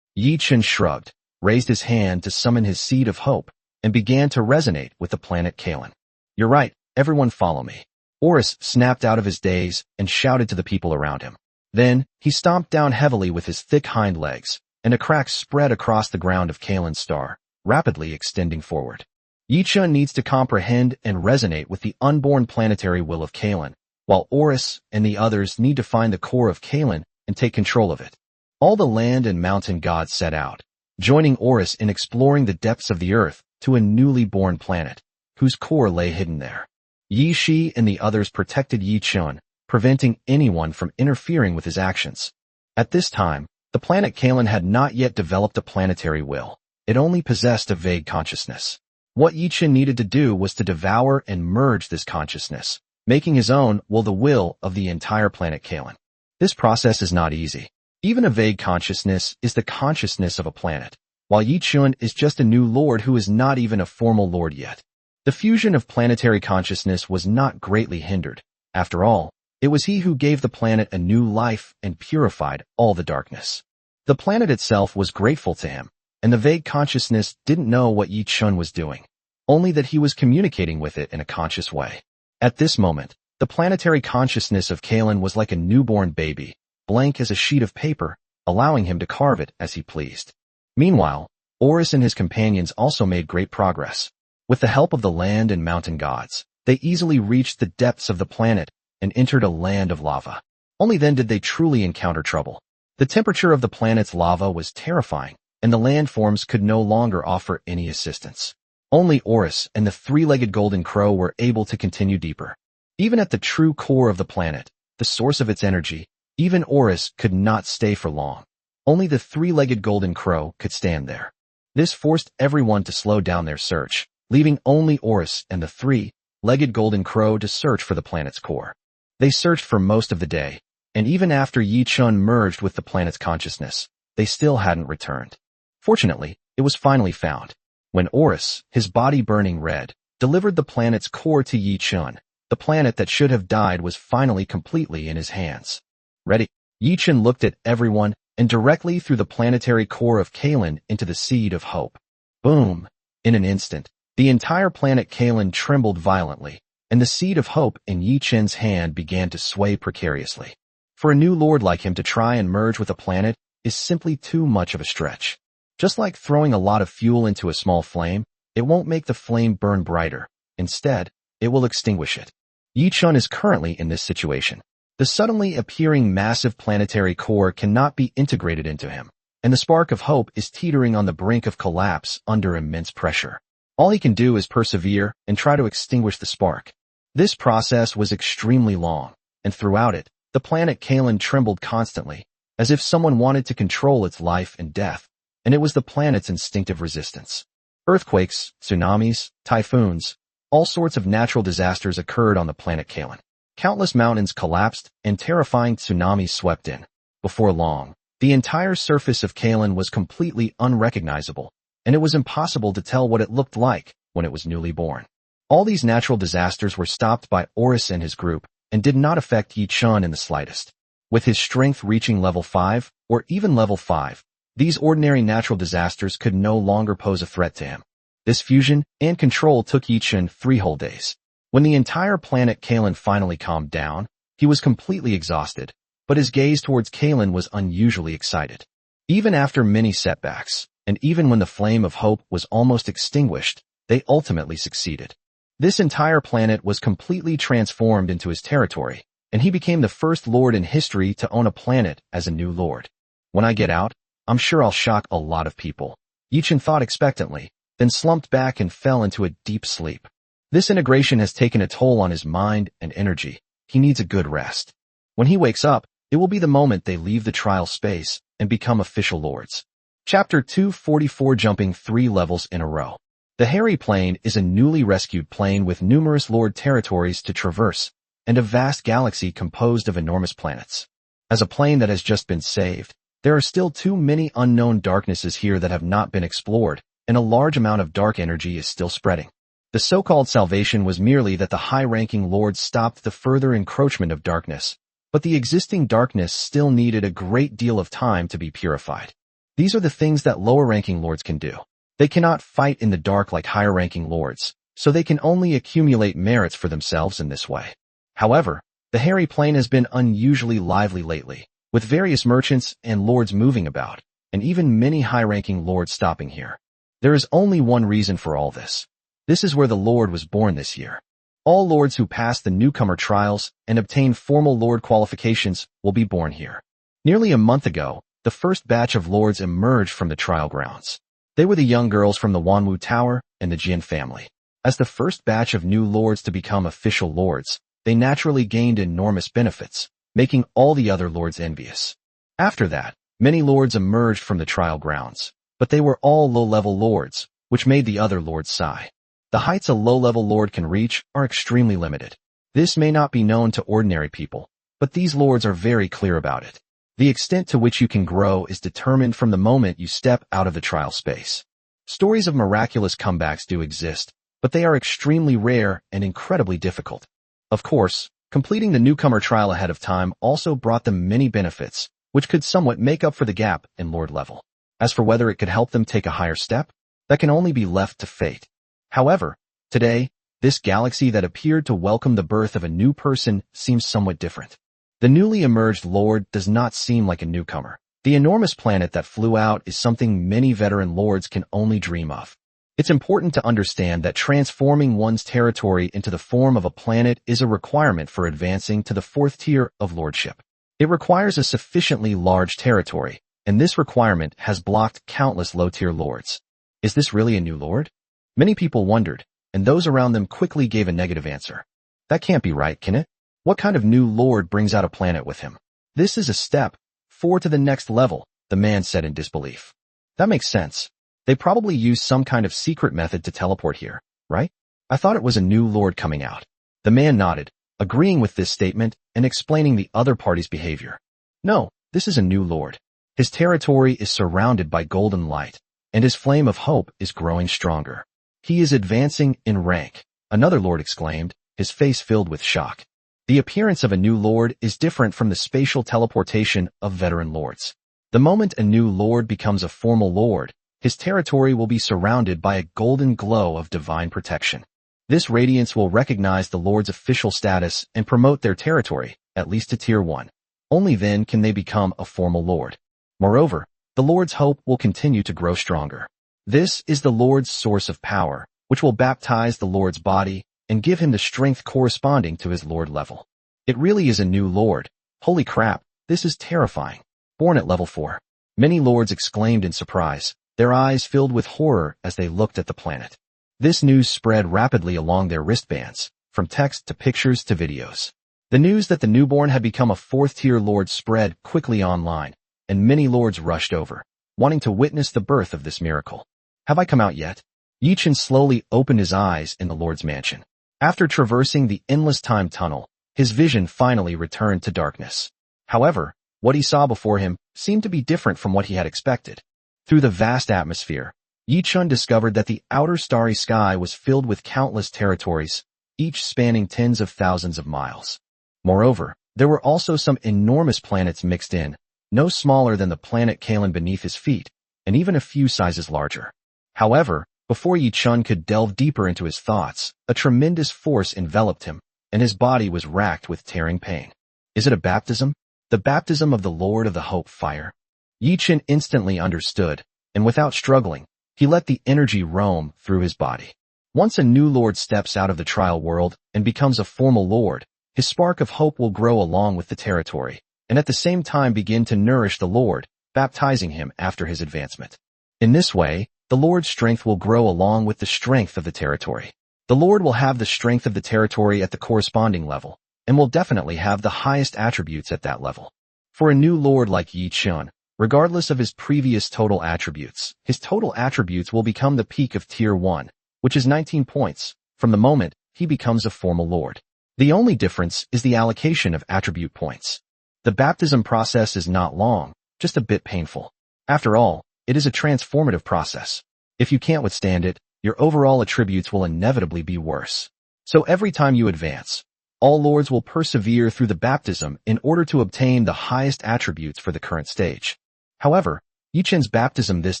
Yi Chen shrugged, raised his hand to summon his seed of hope, and began to resonate with the planet Kalen. You're right, everyone follow me. Oris snapped out of his daze and shouted to the people around him. Then, he stomped down heavily with his thick hind legs, and a crack spread across the ground of Kalen's star, rapidly extending forward. Yi Chen needs to comprehend and resonate with the unborn planetary will of Kalen, while Oris and the others need to find the core of Kalen and take control of it. All the land and mountain gods set out, joining Oris in exploring the depths of the earth to a newly born planet, whose core lay hidden there. Yi Shi and the others protected Yi Chun, preventing anyone from interfering with his actions. At this time, the planet Kalen had not yet developed a planetary will. It only possessed a vague consciousness. What Yi Chen needed to do was to devour and merge this consciousness, making his own the will of the entire planet Kalen. This process is not easy. Even a vague consciousness is the consciousness of a planet, while Yi Chun is just a new lord who is not even a formal lord yet. The fusion of planetary consciousness was not greatly hindered. After all, it was he who gave the planet a new life and purified all the darkness. The planet itself was grateful to him, and the vague consciousness didn't know what Yi Chun was doing, only that he was communicating with it in a conscious way. At this moment, the planetary consciousness of Kalen was like a newborn baby, blank as a sheet of paper, allowing him to carve it as he pleased. Meanwhile, Oris and his companions also made great progress. With the help of the land and mountain gods, they easily reached the depths of the planet and entered a land of lava. Only then did they truly encounter trouble. The temperature of the planet's lava was terrifying, and the landforms could no longer offer any assistance. Only Oris and the three-legged golden crow were able to continue deeper. Even at the true core of the planet, the source of its energy, even Oris could not stay for long. Only the three-legged golden crow could stand there. This forced everyone to slow down their search, leaving only Oris and the three-legged golden crow to search for the planet's core. They searched for most of the day, and even after Yi Chun merged with the planet's consciousness, they still hadn't returned. Fortunately, it was finally found. When Oris, his body burning red, delivered the planet's core to Yi Chun, the planet that should have died was finally completely in his hands. Ready? Yi Chun looked at everyone and directly threw the planetary core of Kalen into the seed of hope. Boom! In an instant, the entire planet Kalen trembled violently, and the seed of hope in Yi Chen's hand began to sway precariously. For a new lord like him to try and merge with a planet is simply too much of a stretch. Just like throwing a lot of fuel into a small flame, it won't make the flame burn brighter. Instead, it will extinguish it. Yi Chun is currently in this situation. The suddenly appearing massive planetary core cannot be integrated into him, and the spark of hope is teetering on the brink of collapse under immense pressure. All he can do is persevere and try to extinguish the spark. This process was extremely long, and throughout it, the planet Kalen trembled constantly, as if someone wanted to control its life and death, and it was the planet's instinctive resistance. Earthquakes, tsunamis, typhoons, all sorts of natural disasters occurred on the planet Kalen. Countless mountains collapsed and terrifying tsunamis swept in. Before long, the entire surface of Kalen was completely unrecognizable, and it was impossible to tell what it looked like when it was newly born. All these natural disasters were stopped by Oris and his group, and did not affect Yi Chun in the slightest. With his strength reaching level 5, or even level 5, these ordinary natural disasters could no longer pose a threat to him. This fusion and control took Yi Chun 3 whole days. When the entire planet Kalen finally calmed down, he was completely exhausted, but his gaze towards Kalen was unusually excited. Even after many setbacks, and even when the flame of hope was almost extinguished, they ultimately succeeded. This entire planet was completely transformed into his territory, and he became the first lord in history to own a planet as a new lord. When I get out, I'm sure I'll shock a lot of people. Yi Chun thought expectantly, then slumped back and fell into a deep sleep. This integration has taken a toll on his mind and energy. He needs a good rest. When he wakes up, it will be the moment they leave the trial space and become official lords. Chapter 244, jumping 3 levels in a row. The Hairy Plane is a newly rescued plane with numerous lord territories to traverse, and a vast galaxy composed of enormous planets. As a plane that has just been saved, there are still too many unknown darknesses here that have not been explored, and a large amount of dark energy is still spreading. The so-called salvation was merely that the high-ranking lords stopped the further encroachment of darkness, but the existing darkness still needed a great deal of time to be purified. These are the things that lower-ranking lords can do. They cannot fight in the dark like higher-ranking lords, so they can only accumulate merits for themselves in this way. However, the Hairy Plane has been unusually lively lately, with various merchants and lords moving about, and even many high-ranking lords stopping here. There is only one reason for all this. This is where the lord was born this year. All lords who pass the newcomer trials and obtain formal lord qualifications will be born here. Nearly a month ago, the first batch of lords emerged from the trial grounds. They were the young girls from the Wanwu Tower and the Jin family. As the first batch of new lords to become official lords, they naturally gained enormous benefits, making all the other lords envious. After that, many lords emerged from the trial grounds, but they were all low-level lords, which made the other lords sigh. The heights a low-level lord can reach are extremely limited. This may not be known to ordinary people, but these lords are very clear about it. The extent to which you can grow is determined from the moment you step out of the trial space. Stories of miraculous comebacks do exist, but they are extremely rare and incredibly difficult. Of course, completing the newcomer trial ahead of time also brought them many benefits, which could somewhat make up for the gap in lord level. As for whether it could help them take a higher step, that can only be left to fate. However, today, this galaxy that appeared to welcome the birth of a new person seems somewhat different. The newly emerged lord does not seem like a newcomer. The enormous planet that flew out is something many veteran lords can only dream of. It's important to understand that transforming one's territory into the form of a planet is a requirement for advancing to the 4th tier of lordship. It requires a sufficiently large territory, and this requirement has blocked countless low-tier lords. Is this really a new lord? Many people wondered, and those around them quickly gave a negative answer. That can't be right, can it? What kind of new lord brings out a planet with him? This is a step 4 to the next level, the man said in disbelief. That makes sense. They probably use some kind of secret method to teleport here, right? I thought it was a new lord coming out. The man nodded, agreeing with this statement and explaining the other party's behavior. No, this is a new lord. His territory is surrounded by golden light, and his flame of hope is growing stronger. He is advancing in rank, another lord exclaimed, his face filled with shock. The appearance of a new lord is different from the spatial teleportation of veteran lords. The moment a new lord becomes a formal lord, his territory will be surrounded by a golden glow of divine protection. This radiance will recognize the lord's official status and promote their territory, at least to tier 1. Only then can they become a formal lord. Moreover, the lord's hope will continue to grow stronger. This is the lord's source of power, which will baptize the lord's body and give him the strength corresponding to his lord level. It really is a new lord. Holy crap, this is terrifying. Born at level 4. Many lords exclaimed in surprise, their eyes filled with horror as they looked at the planet. This news spread rapidly along their wristbands, from text to pictures to videos. The news that the newborn had become a 4th-tier lord spread quickly online, and many lords rushed over, wanting to witness the birth of this miracle. Have I come out yet? Yi-Chen slowly opened his eyes in the lord's mansion. After traversing the endless time tunnel, his vision finally returned to darkness. However, what he saw before him seemed to be different from what he had expected. Through the vast atmosphere, Yi-Chen discovered that the outer starry sky was filled with countless territories, each spanning tens of thousands of miles. Moreover, there were also some enormous planets mixed in, no smaller than the planet Kalen beneath his feet, and even a few sizes larger. However, before Yi-Chen could delve deeper into his thoughts, a tremendous force enveloped him, and his body was racked with tearing pain. Is it a baptism? The baptism of the Lord of the Hope Fire? Yi-Chen instantly understood, and without struggling, he let the energy roam through his body. Once a new lord steps out of the trial world and becomes a formal lord, his spark of hope will grow along with the territory, and at the same time begin to nourish the lord, baptizing him after his advancement. In this way, the lord's strength will grow along with the strength of the territory. The lord will have the strength of the territory at the corresponding level, and will definitely have the highest attributes at that level. For a new lord like Yi-Chen, regardless of his previous total attributes, his total attributes will become the peak of Tier 1, which is 19 points, from the moment he becomes a formal lord. The only difference is the allocation of attribute points. The baptism process is not long, just a bit painful. After all, it is a transformative process. If you can't withstand it, your overall attributes will inevitably be worse. So every time you advance, all lords will persevere through the baptism in order to obtain the highest attributes for the current stage. However, Yi-Chen's baptism this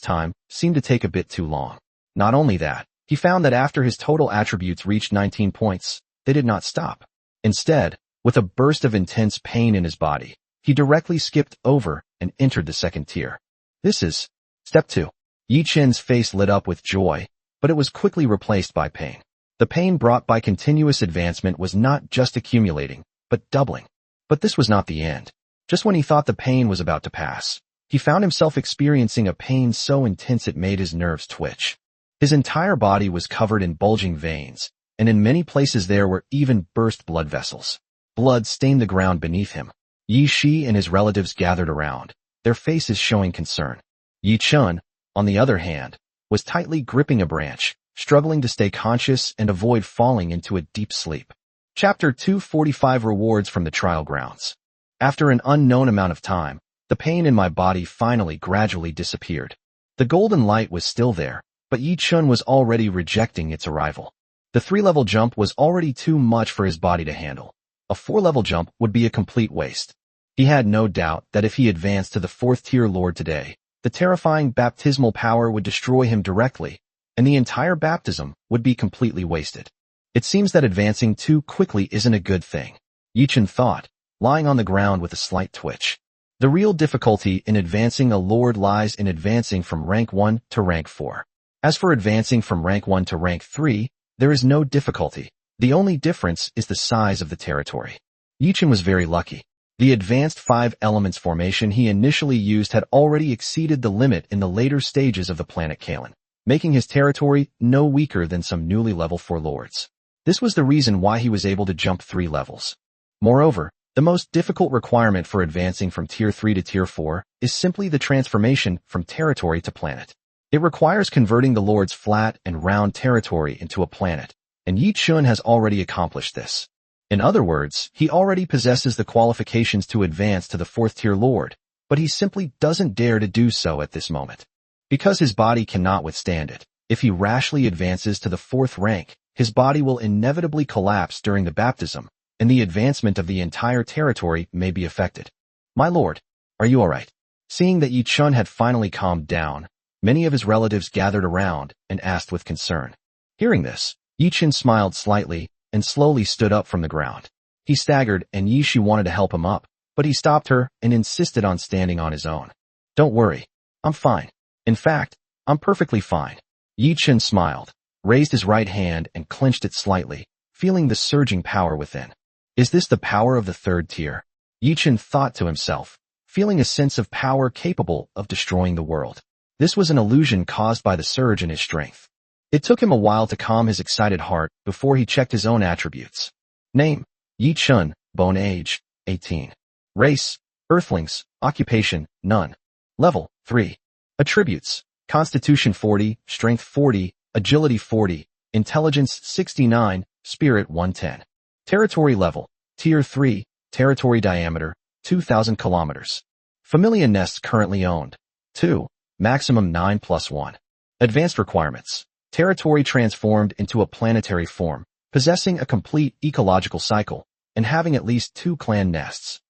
time seemed to take a bit too long. Not only that, he found that after his total attributes reached 19 points, they did not stop. Instead, with a burst of intense pain in his body, he directly skipped over and entered the 2nd tier. This is Step 2. Yi-Chen's face lit up with joy, but it was quickly replaced by pain. The pain brought by continuous advancement was not just accumulating, but doubling. But this was not the end. Just when he thought the pain was about to pass, he found himself experiencing a pain so intense it made his nerves twitch. His entire body was covered in bulging veins, and in many places there were even burst blood vessels. Blood stained the ground beneath him. Yi-Shi and his relatives gathered around, their faces showing concern. Yi-Chen, on the other hand, was tightly gripping a branch, struggling to stay conscious and avoid falling into a deep sleep. Chapter 245 Rewards from the Trial Grounds. After an unknown amount of time, the pain in my body finally gradually disappeared. The golden light was still there, but Yi-Chen was already rejecting its arrival. The 3-level jump was already too much for his body to handle. A 4-level jump would be a complete waste. He had no doubt that if he advanced to the 4th-tier lord today, the terrifying baptismal power would destroy him directly, and the entire baptism would be completely wasted. It seems that advancing too quickly isn't a good thing, Yi-Chen thought, lying on the ground with a slight twitch. The real difficulty in advancing a lord lies in advancing from rank 1 to rank 4. As for advancing from rank 1 to rank 3, there is no difficulty. The only difference is the size of the territory. Yi-Chen was very lucky. The advanced 5 elements formation he initially used had already exceeded the limit in the later stages of the planet Kalen, making his territory no weaker than some newly level 4 lords. This was the reason why he was able to jump 3 levels. Moreover, the most difficult requirement for advancing from Tier 3 to Tier 4 is simply the transformation from territory to planet. It requires converting the lord's flat and round territory into a planet, and Yi-Chen has already accomplished this. In other words, he already possesses the qualifications to advance to the 4th-tier lord, but he simply doesn't dare to do so at this moment. Because his body cannot withstand it, if he rashly advances to the 4th rank, his body will inevitably collapse during the baptism, and the advancement of the entire territory may be affected. My lord, are you alright? Seeing that Yi-Chen had finally calmed down, many of his relatives gathered around and asked with concern. Hearing this, Yi-Chen smiled slightly and slowly stood up from the ground. He staggered and Yi-Shi wanted to help him up, but he stopped her and insisted on standing on his own. Don't worry. I'm fine. In fact, I'm perfectly fine. Yi Chen smiled, raised his right hand and clenched it slightly, feeling the surging power within. Is this the power of the third tier? Yi Chen thought to himself, feeling a sense of power capable of destroying the world. This was an illusion caused by the surge in his strength. It took him a while to calm his excited heart before he checked his own attributes. Name: Yi Chen, bone age, 18. Race: Earthlings, occupation, none. Level: 3. Attributes: Constitution 40, Strength 40, Agility 40, Intelligence 69, Spirit 110. Territory level: Tier 3, territory diameter, 2,000 kilometers. Familia nests currently owned: 2, maximum 9+1. Advanced requirements: territory transformed into a planetary form, possessing a complete ecological cycle, and having at least 2 clan nests.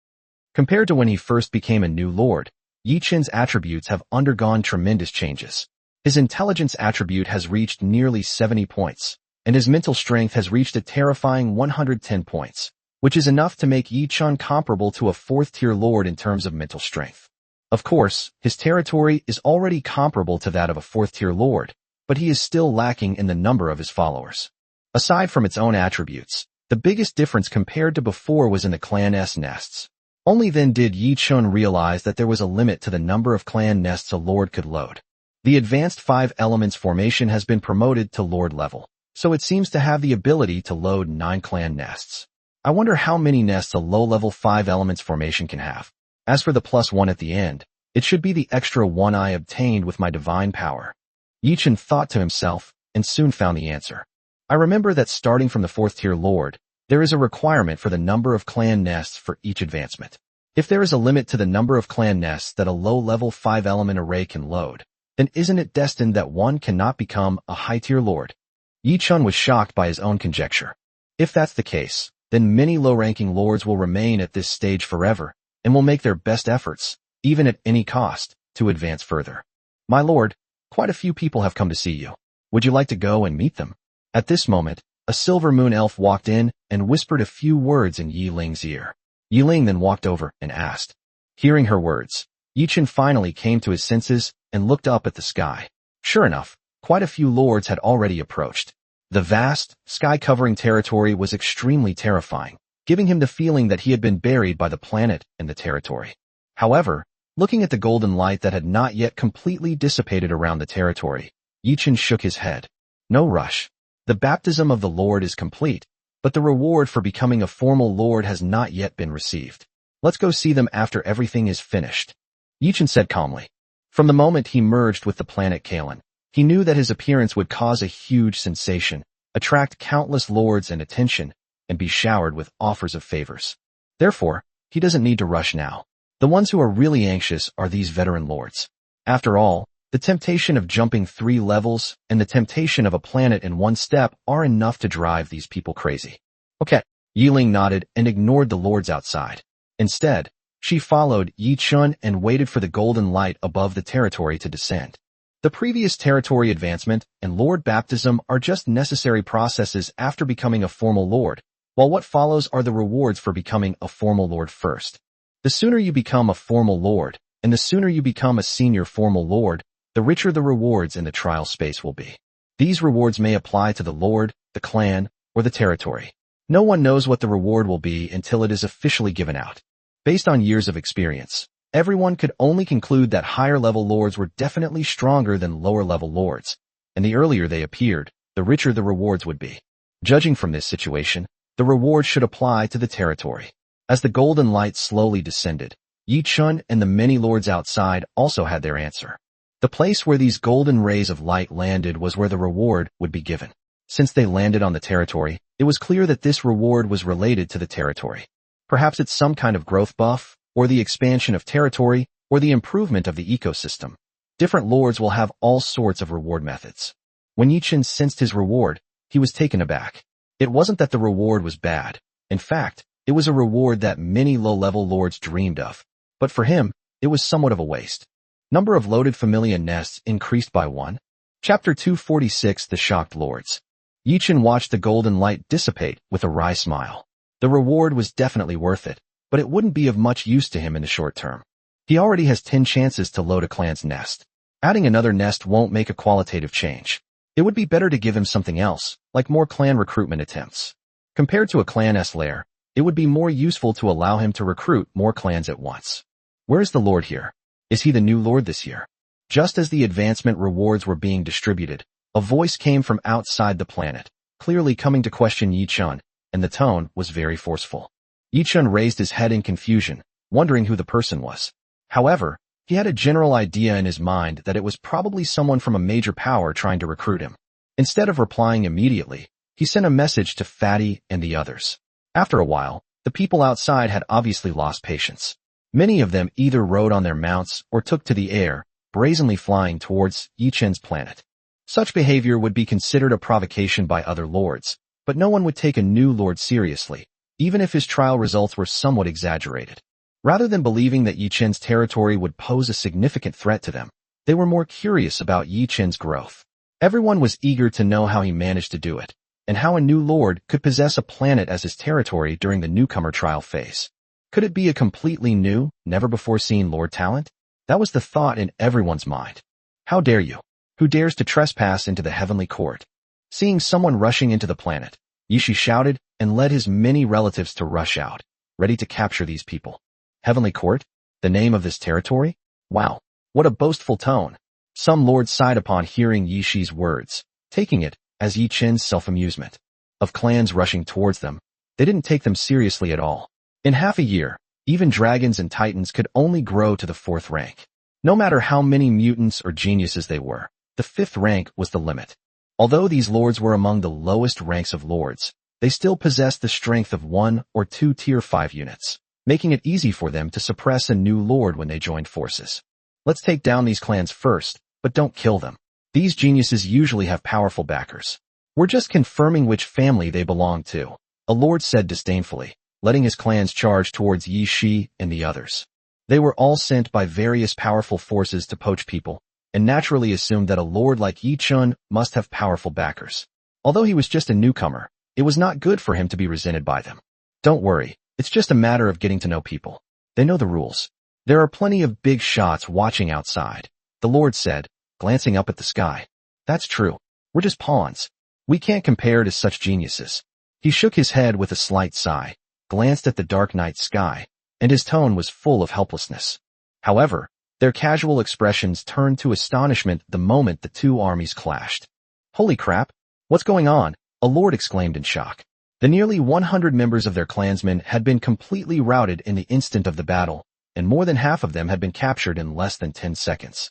Compared to when he first became a new lord, Yi Chen's attributes have undergone tremendous changes. His intelligence attribute has reached nearly 70 points, and his mental strength has reached a terrifying 110 points, which is enough to make Yi Chen comparable to a 4th-tier lord in terms of mental strength. Of course, his territory is already comparable to that of a 4th-tier lord, but he is still lacking in the number of his followers. Aside from its own attributes, the biggest difference compared to before was in the clan's nests. Only then did Yi Chen realize that there was a limit to the number of clan nests a lord could load. The advanced 5 elements formation has been promoted to lord level, so it seems to have the ability to load 9 clan nests. I wonder how many nests a low-level 5 elements formation can have. As for the +1 at the end, it should be the extra 1 I obtained with my divine power. Yi Chen thought to himself, and soon found the answer. I remember that starting from the 4th-tier lord, there is a requirement for the number of clan nests for each advancement. If there is a limit to the number of clan nests that a low-level 5-element array can load, then isn't it destined that one cannot become a high-tier lord? Yi Chen was shocked by his own conjecture. If that's the case, then many low-ranking lords will remain at this stage forever, and will make their best efforts, even at any cost, to advance further. My lord, quite a few people have come to see you. Would you like to go and meet them? At this moment, a silver moon elf walked in and whispered a few words in Yi Ling's ear. Yi Ling then walked over and asked. Hearing her words, Yi Chen finally came to his senses and looked up at the sky. Sure enough, quite a few lords had already approached. The vast, sky-covering territory was extremely terrifying, giving him the feeling that he had been buried by the planet and the territory. However, looking at the golden light that had not yet completely dissipated around the territory, Yi Chen shook his head. No rush. The baptism of the Lord is complete, but the reward for becoming a formal lord has not yet been received. Let's go see them after everything is finished. Yi Chen said calmly. From the moment he merged with the planet Kalen, he knew that his appearance would cause a huge sensation, attract countless lords and attention, and be showered with offers of favors. Therefore, he doesn't need to rush now. The ones who are really anxious are these veteran lords. After all, the temptation of jumping 3 levels and the temptation of a planet in 1 step are enough to drive these people crazy. Okay. Yi Ling nodded and ignored the lords outside. Instead, she followed Yi Chen and waited for the golden light above the territory to descend. The previous territory advancement and lord baptism are just necessary processes after becoming a formal lord, while what follows are the rewards for becoming a formal lord first. The sooner you become a formal lord, and the sooner you become a senior formal lord, the richer the rewards in the trial space will be. These rewards may apply to the lord, the clan, or the territory. No one knows what the reward will be until it is officially given out. Based on years of experience, everyone could only conclude that higher-level lords were definitely stronger than lower-level lords, and the earlier they appeared, the richer the rewards would be. Judging from this situation, the reward should apply to the territory. As the golden light slowly descended, Yi Chen and the many lords outside also had their answer. The place where these golden rays of light landed was where the reward would be given. Since they landed on the territory, it was clear that this reward was related to the territory. Perhaps it's some kind of growth buff, or the expansion of territory, or the improvement of the ecosystem. Different lords will have all sorts of reward methods. When Yi Chen sensed his reward, he was taken aback. It wasn't that the reward was bad. In fact, it was a reward that many low-level lords dreamed of. But for him, it was somewhat of a waste. Number of loaded familia nests increased by 1. Chapter 246 The Shocked Lords. Yi Chen watched the golden light dissipate with a wry smile. The reward was definitely worth it, but it wouldn't be of much use to him in the short term. He already has 10 chances to load a clan's nest. Adding another nest won't make a qualitative change. It would be better to give him something else, like more clan recruitment attempts. Compared to a clan's lair, it would be more useful to allow him to recruit more clans at once. Where is the Lord here? Is he the new Lord this year? Just as the advancement rewards were being distributed, a voice came from outside the planet, clearly coming to question Yi-chun, and the tone was very forceful. Yi-chun raised his head in confusion, wondering who the person was. However, he had a general idea in his mind that it was probably someone from a major power trying to recruit him. Instead of replying immediately, he sent a message to Fatty and the others. After a while, the people outside had obviously lost patience. Many of them either rode on their mounts or took to the air, brazenly flying towards Yi-chun's planet. Such behavior would be considered a provocation by other lords, but no one would take a new lord seriously, even if his trial results were somewhat exaggerated. Rather than believing that Yi-chun's territory would pose a significant threat to them, they were more curious about Yi-chun's growth. Everyone was eager to know how he managed to do it, and how a new lord could possess a planet as his territory during the newcomer trial phase. Could it be a completely new, never-before-seen lord talent? That was the thought in everyone's mind. How dare you? Who dares to trespass into the heavenly court? Seeing someone rushing into the planet, Yishi shouted and led his many relatives to rush out, ready to capture these people. Heavenly Court? The name of this territory? Wow, what a boastful tone. Some lords sighed upon hearing Yishi's words, taking it as Yi-chun's self-amusement. Of clans rushing towards them, they didn't take them seriously at all. In half a year, even dragons and titans could only grow to the 4th rank. No matter how many mutants or geniuses they were, the 5th rank was the limit. Although these lords were among the lowest ranks of lords, they still possessed the strength of 1 or 2 tier 5 units, making it easy for them to suppress a new lord when they joined forces. Let's take down these clans first, but don't kill them. These geniuses usually have powerful backers. We're just confirming which family they belong to, a lord said disdainfully, letting his clans charge towards Yi Shi and the others. They were all sent by various powerful forces to poach people, and naturally assumed that a lord like Yi-chun must have powerful backers. Although he was just a newcomer, it was not good for him to be resented by them. Don't worry. It's just a matter of getting to know people. They know the rules. There are plenty of big shots watching outside, the Lord said, glancing up at the sky. That's true. We're just pawns. We can't compare to such geniuses. He shook his head with a slight sigh, glanced at the dark night sky, and his tone was full of helplessness. However, their casual expressions turned to astonishment the moment the two armies clashed. Holy crap! What's going on? A lord exclaimed in shock. The nearly 100 members of their clansmen had been completely routed in the instant of the battle, and more than half of them had been captured in less than 10 seconds.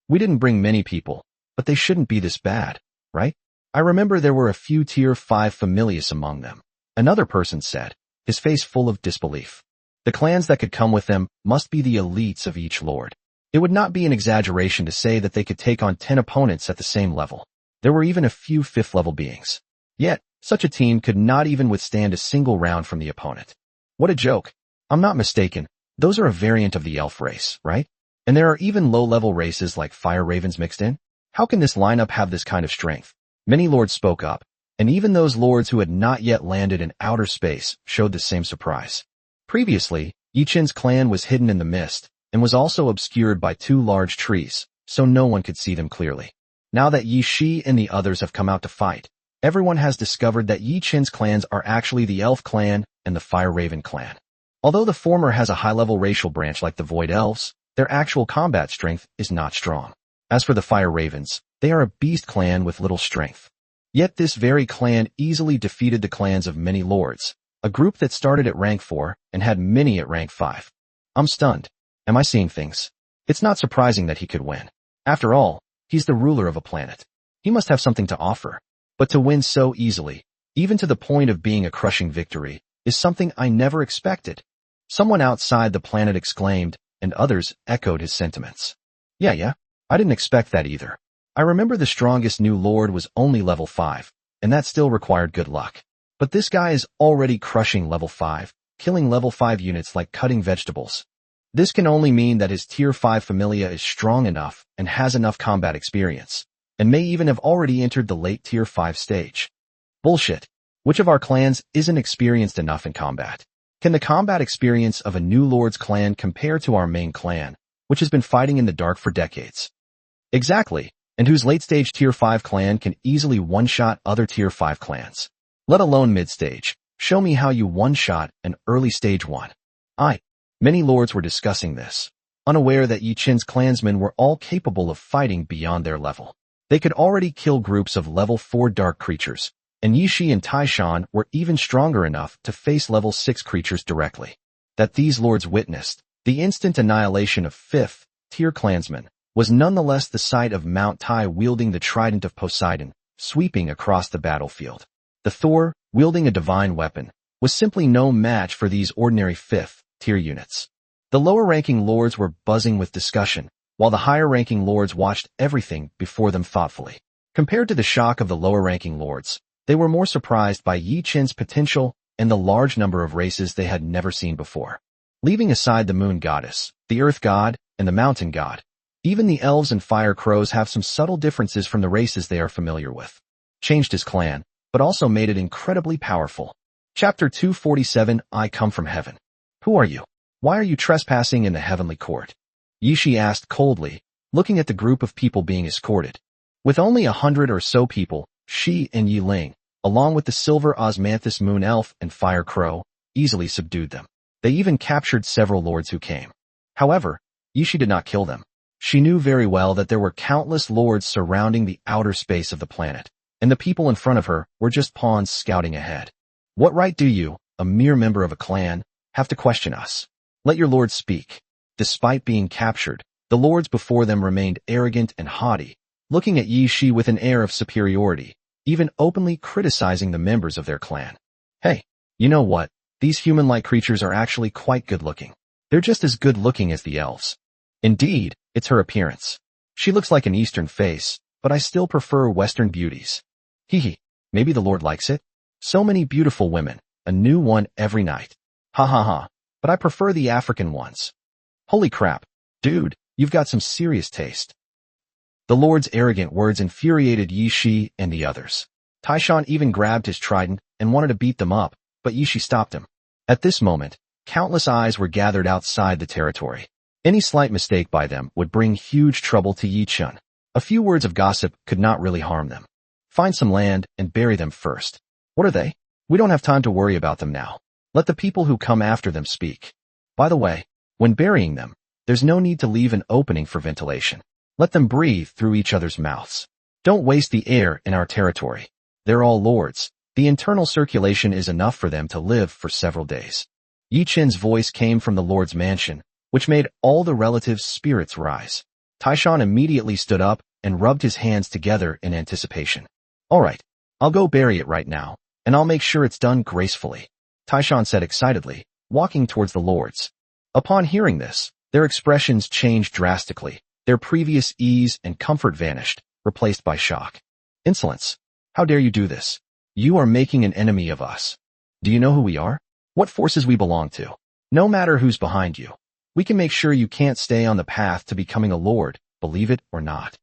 We didn't bring many people, but they shouldn't be this bad, right? I remember there were a few tier 5 familiars among them, another person said, his face full of disbelief. The clans that could come with them must be the elites of each lord. It would not be an exaggeration to say that they could take on 10 opponents at the same level. There were even a few 5th level beings. Yet, such a team could not even withstand a single round from the opponent. What a joke. I'm not mistaken, those are a variant of the elf race, right? And there are even low-level races like fire ravens mixed in? How can this lineup have this kind of strength? Many lords spoke up, and even those lords who had not yet landed in outer space showed the same surprise. Previously, Yi-chun's clan was hidden in the mist, and was also obscured by 2 large trees, so no one could see them clearly. Now that Yi Shi and the others have come out to fight, everyone has discovered that Yi-chun's clans are actually the Elf clan and the Fire Raven clan. Although the former has a high-level racial branch like the Void Elves, their actual combat strength is not strong. As for the Fire Ravens, they are a beast clan with little strength. Yet this very clan easily defeated the clans of many lords, a group that started at rank 4 and had many at rank 5. I'm stunned. Am I seeing things? It's not surprising that he could win. After all, he's the ruler of a planet. He must have something to offer. But to win so easily, even to the point of being a crushing victory, is something I never expected. Someone outside the planet exclaimed, and others echoed his sentiments. Yeah, I didn't expect that either. I remember the strongest new lord was only level 5, and that still required good luck. But this guy is already crushing level 5, killing level 5 units like cutting vegetables. This can only mean that his tier 5 familia is strong enough and has enough combat experience, and may even have already entered the late tier 5 stage. Bullshit. Which of our clans isn't experienced enough in combat? Can the combat experience of a new Lord's clan compare to our main clan, which has been fighting in the dark for decades? Exactly, and whose late-stage Tier 5 clan can easily one-shot other Tier 5 clans. Let alone mid-stage. Show me how you one-shot an early stage one. Many lords were discussing this, unaware that Yi Qin's clansmen were all capable of fighting beyond their level. They could already kill groups of level 4 dark creatures, and Yi Shi and Taishan were even stronger enough to face level 6 creatures directly. That these lords witnessed, the instant annihilation of 5th tier clansmen, was nonetheless the sight of Mount Tai wielding the trident of Poseidon, sweeping across the battlefield. The Thor, wielding a divine weapon, was simply no match for these ordinary 5th tier units. The lower-ranking lords were buzzing with discussion, while the higher-ranking lords watched everything before them thoughtfully. Compared to the shock of the lower-ranking lords, they were more surprised by Yi Qin's potential and the large number of races they had never seen before. Leaving aside the moon goddess, the earth god, and the mountain god, even the elves and fire crows have some subtle differences from the races they are familiar with. Changed his clan, but also made it incredibly powerful. Chapter 247, I Come from Heaven. Who are you? Why are you trespassing in the heavenly court? Yi Shi asked coldly, looking at the group of people being escorted. With only 100 or so people, she and Yi Ling, along with the silver osmanthus moon elf and fire crow, easily subdued them. They even captured several lords who came. However, Yi Shi did not kill them. She knew very well that there were countless lords surrounding the outer space of the planet, and the people in front of her were just pawns scouting ahead. What right do you, a mere member of a clan, have to question us? Let your lords speak. Despite being captured, the lords before them remained arrogant and haughty, looking at Yi Shi with an air of superiority, even openly criticizing the members of their clan. Hey, you know what? These human-like creatures are actually quite good-looking. They're just as good-looking as the elves. Indeed, it's her appearance. She looks like an Eastern face, but I still prefer Western beauties. Hee, maybe the Lord likes it? So many beautiful women, a new one every night. Ha ha ha, but I prefer the African ones. Holy crap, dude, you've got some serious taste. The Lord's arrogant words infuriated Yi Shi and the others. Taishan even grabbed his trident and wanted to beat them up, but Yi Shi stopped him. At this moment, countless eyes were gathered outside the territory. Any slight mistake by them would bring huge trouble to Yi Qin. A few words of gossip could not really harm them. Find some land and bury them first. What are they? We don't have time to worry about them now. Let the people who come after them speak. By the way, when burying them, there's no need to leave an opening for ventilation. Let them breathe through each other's mouths. Don't waste the air in our territory. They're all lords. The internal circulation is enough for them to live for several days. Yi Qin's voice came from the Lord's mansion, which made all the relatives' spirits rise. Taishan immediately stood up and rubbed his hands together in anticipation. All right, I'll go bury it right now, and I'll make sure it's done gracefully, Taishan said excitedly, walking towards the lords. Upon hearing this, their expressions changed drastically. Their previous ease and comfort vanished, replaced by shock. Insolence. How dare you do this? You are making an enemy of us. Do you know who we are? What forces we belong to? No matter who's behind you, we can make sure you can't stay on the path to becoming a lord, believe it or not.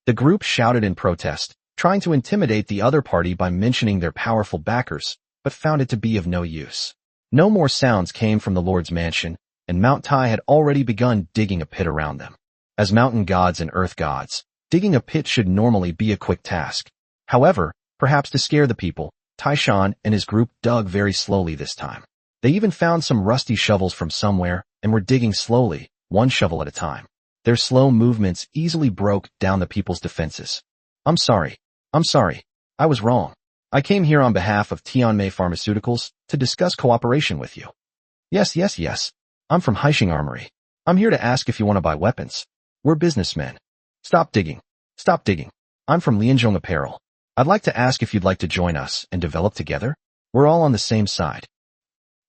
The group shouted in protest, trying to intimidate the other party by mentioning their powerful backers, but found it to be of no use. No more sounds came from the Lord's mansion, and Mount Tai had already begun digging a pit around them. As mountain gods and earth gods, digging a pit should normally be a quick task. However, perhaps to scare the people, Taishan and his group dug very slowly this time. They even found some rusty shovels from somewhere and were digging slowly, one shovel at a time. Their slow movements easily broke down the people's defenses. I'm sorry. I was wrong. I came here on behalf of Tianmei Pharmaceuticals to discuss cooperation with you. Yes. I'm from Haixing Armory. I'm here to ask if you want to buy weapons. We're businessmen. Stop digging. I'm from Lianzhong Apparel. I'd like to ask if you'd like to join us and develop together. We're all on the same side.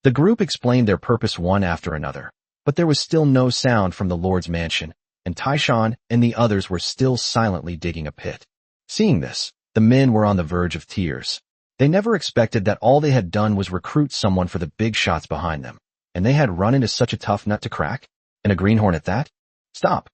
The group explained their purpose one after another, but there was still no sound from the Lord's mansion, and Taishan and the others were still silently digging a pit. Seeing this, the men were on the verge of tears. They never expected that all they had done was recruit someone for the big shots behind them, and they had run into such a tough nut to crack, and a greenhorn at that. Stop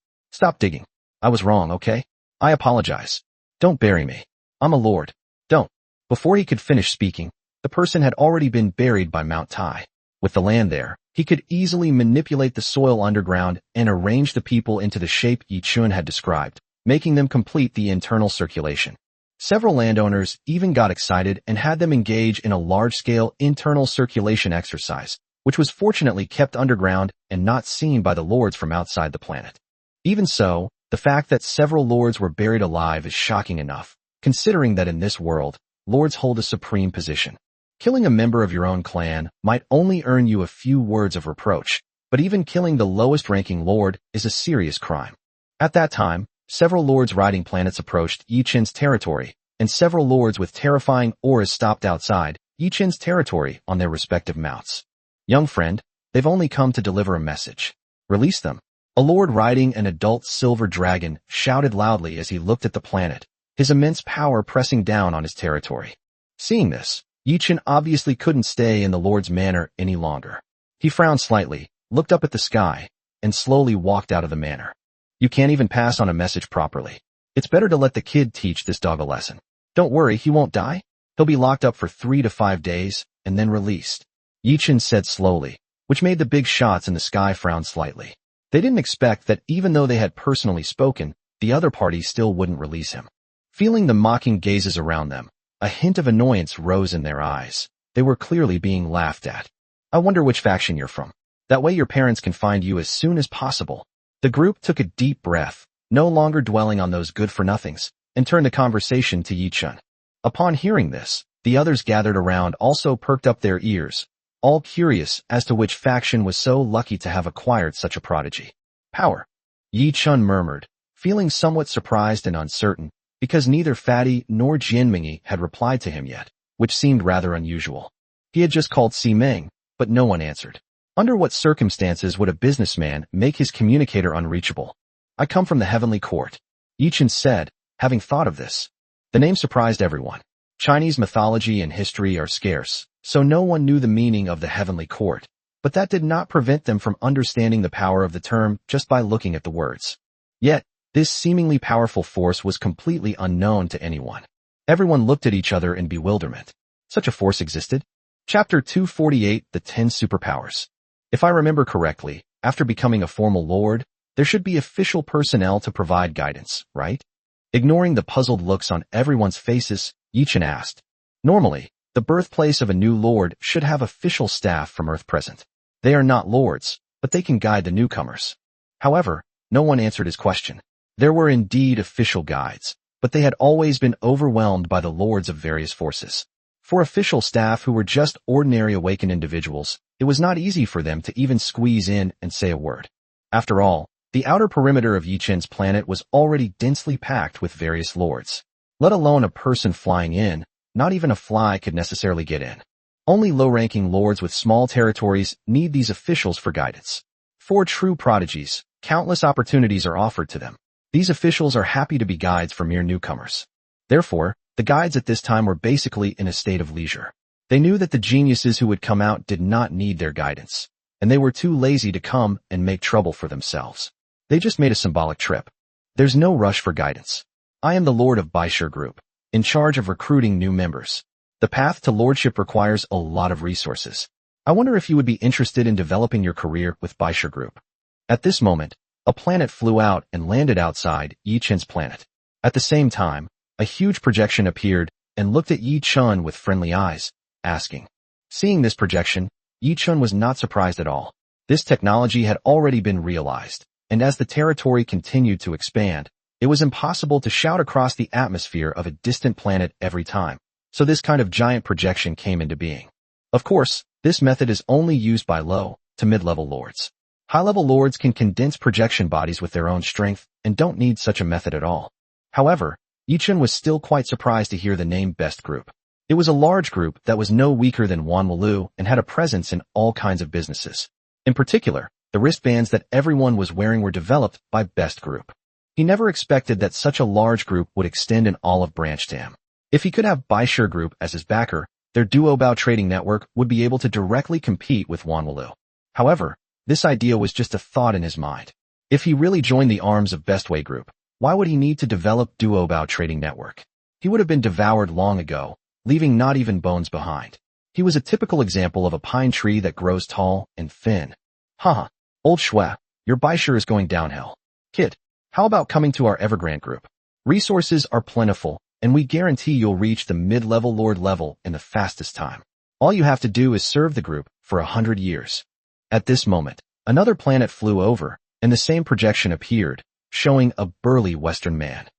digging. I was wrong, okay? I apologize. Don't bury me. I'm a lord. Don't. Before he could finish speaking, the person had already been buried by Mount Tai. With the land there, he could easily manipulate the soil underground and arrange the people into the shape Yi Chun had described, making them complete the internal circulation. Several landowners even got excited and had them engage in a large-scale internal circulation exercise, which was fortunately kept underground and not seen by the lords from outside the planet. Even so, the fact that several lords were buried alive is shocking enough, considering that in this world, lords hold a supreme position. Killing a member of your own clan might only earn you a few words of reproach, but even killing the lowest-ranking lord is a serious crime. At that time, several lords riding planets approached Yi Chen's territory, and several lords with terrifying auras stopped outside Yi Chen's territory on their respective mounts. Young friend, they've only come to deliver a message. Release them. A lord riding an adult silver dragon shouted loudly as he looked at the planet, his immense power pressing down on his territory. Seeing this, Yi Chen obviously couldn't stay in the lord's manor any longer. He frowned slightly, looked up at the sky, and slowly walked out of the manor. You can't even pass on a message properly. It's better to let the kid teach this dog a lesson. Don't worry, he won't die. He'll be locked up for 3 to 5 days, and then released. Yi Chen said slowly, which made the big shots in the sky frown slightly. They didn't expect that even though they had personally spoken, the other party still wouldn't release him. Feeling the mocking gazes around them, a hint of annoyance rose in their eyes. They were clearly being laughed at. I wonder which faction you're from. That way your parents can find you as soon as possible. The group took a deep breath, no longer dwelling on those good-for-nothings, and turned the conversation to Yi Chun. Upon hearing this, the others gathered around also perked up their ears, all curious as to which faction was so lucky to have acquired such a prodigy. Power. Yi Chun murmured, feeling somewhat surprised and uncertain, because neither Fatty nor Jianmingyi had replied to him yet, which seemed rather unusual. He had just called Si Meng, but no one answered. Under what circumstances would a businessman make his communicator unreachable? I come from the Heavenly Court, Yi Chen said, having thought of this. The name surprised everyone. Chinese mythology and history are scarce, so no one knew the meaning of the Heavenly Court, but that did not prevent them from understanding the power of the term just by looking at the words. Yet, this seemingly powerful force was completely unknown to anyone. Everyone looked at each other in bewilderment. Such a force existed? Chapter 248, The 10 Superpowers. If I remember correctly, after becoming a formal lord, there should be official personnel to provide guidance, right? Ignoring the puzzled looks on everyone's faces, Yi Chen asked. Normally, the birthplace of a new lord should have official staff from Earth present. They are not lords, but they can guide the newcomers. However, no one answered his question. There were indeed official guides, but they had always been overwhelmed by the lords of various forces. For official staff who were just ordinary awakened individuals, it was not easy for them to even squeeze in and say a word. After all, the outer perimeter of Yi Chen's planet was already densely packed with various lords. Let alone a person flying in, not even a fly could necessarily get in. Only low-ranking lords with small territories need these officials for guidance. For true prodigies, countless opportunities are offered to them. These officials are happy to be guides for mere newcomers. Therefore, the guides at this time were basically in a state of leisure. They knew that the geniuses who would come out did not need their guidance, and they were too lazy to come and make trouble for themselves. They just made a symbolic trip. There's no rush for guidance. I am the Lord of Baishur Group, in charge of recruiting new members. The path to lordship requires a lot of resources. I wonder if you would be interested in developing your career with Baishur Group. At this moment, a planet flew out and landed outside Yi Chen's planet. At the same time, a huge projection appeared and looked at Yi Chen with friendly eyes, asking. Seeing this projection, Yi Chen was not surprised at all. This technology had already been realized, and as the territory continued to expand, it was impossible to shout across the atmosphere of a distant planet every time, so this kind of giant projection came into being. Of course, this method is only used by low to mid-level lords. High-level lords can condense projection bodies with their own strength and don't need such a method at all. However, Yi Chen was still quite surprised to hear the name Best Group. It was a large group that was no weaker than Wanwalu and had a presence in all kinds of businesses. In particular, the wristbands that everyone was wearing were developed by Best Group. He never expected that such a large group would extend an olive branch to him. If he could have Baishur Group as his backer, their Duobao trading network would be able to directly compete with Wanwalu. However, this idea was just a thought in his mind. If he really joined the arms of Bestway Group, why would he need to develop Duobao trading network? He would have been devoured long ago, leaving not even bones behind. He was a typical example of a pine tree that grows tall and thin. Haha, old Shwe, your Baisher is going downhill. Kid, how about coming to our Evergrande group? Resources are plentiful, and we guarantee you'll reach the mid-level lord level in the fastest time. All you have to do is serve the group for 100 years. At this moment, another planet flew over, and the same projection appeared, showing a burly Western man.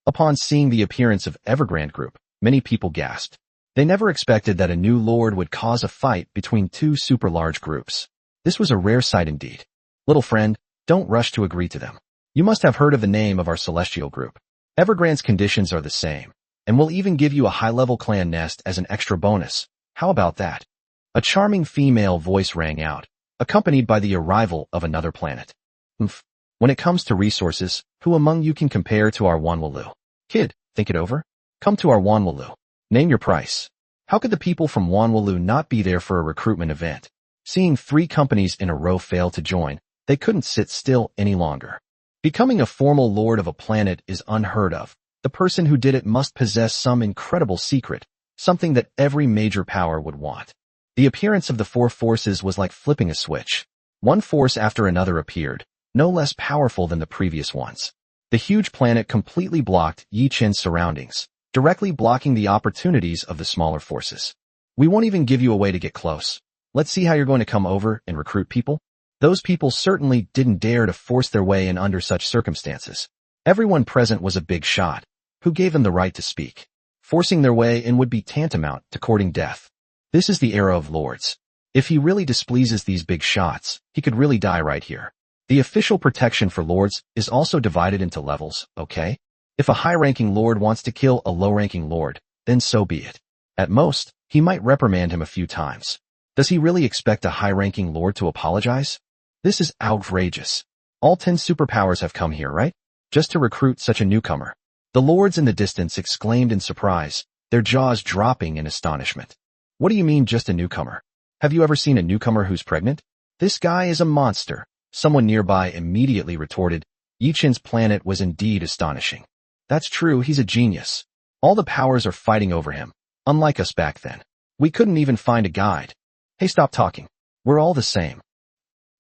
Upon seeing the appearance of Evergrande group, many people gasped. They never expected that a new lord would cause a fight between two super large groups. This was a rare sight indeed. Little friend, don't rush to agree to them. You must have heard of the name of our celestial group. Evergrande's conditions are the same, and we'll even give you a high-level clan nest as an extra bonus. How about that? A charming female voice rang out, accompanied by the arrival of another planet. When it comes to resources, who among you can compare to our Wanwalu? Kid, think it over. Come to our Wanwalu. Name your price. How could the people from Wanwalu not be there for a recruitment event? Seeing 3 companies in a row fail to join, they couldn't sit still any longer. Becoming a formal lord of a planet is unheard of. The person who did it must possess some incredible secret, something that every major power would want. The appearance of the 4 forces was like flipping a switch. One force after another appeared, no less powerful than the previous ones. The huge planet completely blocked Yi Chen's surroundings, directly blocking the opportunities of the smaller forces. We won't even give you a way to get close. Let's see how you're going to come over and recruit people. Those people certainly didn't dare to force their way in under such circumstances. Everyone present was a big shot. Who gave them the right to speak? Forcing their way in would be tantamount to courting death. This is the era of lords. If he really displeases these big shots, he could really die right here. The official protection for lords is also divided into levels, okay? If a high-ranking lord wants to kill a low-ranking lord, then so be it. At most, he might reprimand him a few times. Does he really expect a high-ranking lord to apologize? This is outrageous. All 10 superpowers have come here, right? Just to recruit such a newcomer. The lords in the distance exclaimed in surprise, their jaws dropping in astonishment. What do you mean just a newcomer? Have you ever seen a newcomer who's pregnant? This guy is a monster. Someone nearby immediately retorted, Yi Chen's planet was indeed astonishing. That's true, he's a genius. All the powers are fighting over him, unlike us back then. We couldn't even find a guide. Hey, stop talking. We're all the same.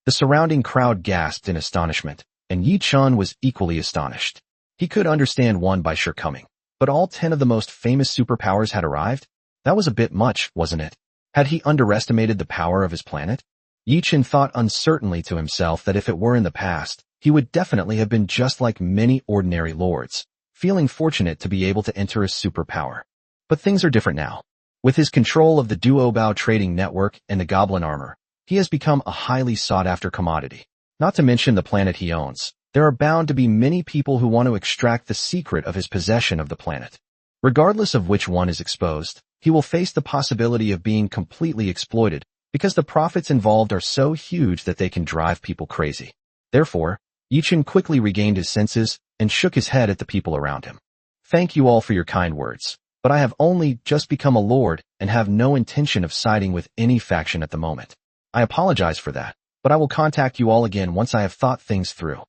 The surrounding crowd gasped in astonishment, and Yi Chen was equally astonished. He could understand one by sure coming, but all 10 of the most famous superpowers had arrived? That was a bit much, wasn't it? Had he underestimated the power of his planet? Yi Chen thought uncertainly to himself that if it were in the past, he would definitely have been just like many ordinary lords, feeling fortunate to be able to enter a superpower. But things are different now. With his control of the Duobao trading network and the goblin armor, he has become a highly sought-after commodity. Not to mention the planet he owns, there are bound to be many people who want to extract the secret of his possession of the planet. Regardless of which one is exposed, he will face the possibility of being completely exploited, because the profits involved are so huge that they can drive people crazy. Therefore, Yi Chen quickly regained his senses and shook his head at the people around him. Thank you all for your kind words, but I have only just become a lord and have no intention of siding with any faction at the moment. I apologize for that, but I will contact you all again once I have thought things through.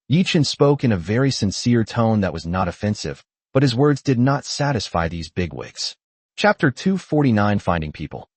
Yi Chen spoke in a very sincere tone that was not offensive, but his words did not satisfy these bigwigs. Chapter 249 Finding People.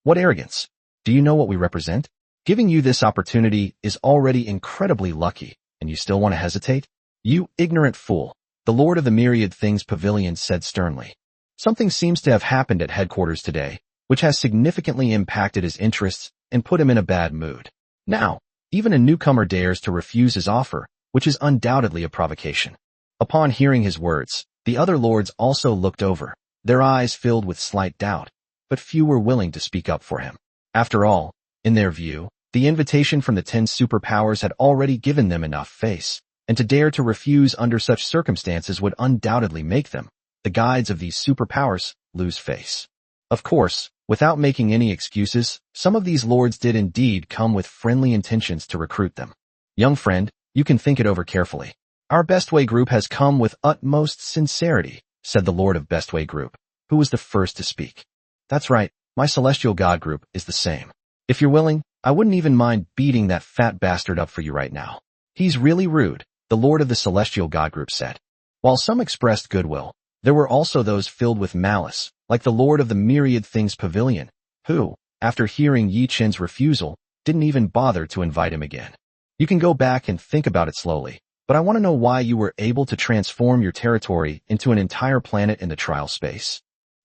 What arrogance! Do you know what we represent? Giving you this opportunity is already incredibly lucky, and you still want to hesitate? You ignorant fool, the Lord of the Myriad Things Pavilion said sternly. Something seems to have happened at headquarters today, which has significantly impacted his interests and put him in a bad mood. Now, even a newcomer dares to refuse his offer, which is undoubtedly a provocation. Upon hearing his words, the other lords also looked over, their eyes filled with slight doubt, but few were willing to speak up for him. After all, in their view, the invitation from the 10 superpowers had already given them enough face, and to dare to refuse under such circumstances would undoubtedly make them, the guides of these superpowers, lose face. Of course, without making any excuses, some of these lords did indeed come with friendly intentions to recruit them. Young friend, you can think it over carefully. Our Bestway group has come with utmost sincerity, said the Lord of Bestway group, who was the first to speak. That's right, my Celestial God group is the same. If you're willing, I wouldn't even mind beating that fat bastard up for you right now. He's really rude, the Lord of the Celestial God group said. While some expressed goodwill, there were also those filled with malice, like the Lord of the Myriad Things Pavilion, who, after hearing Yi Chen's refusal, didn't even bother to invite him again. You can go back and think about it slowly, but I want to know why you were able to transform your territory into an entire planet in the trial space.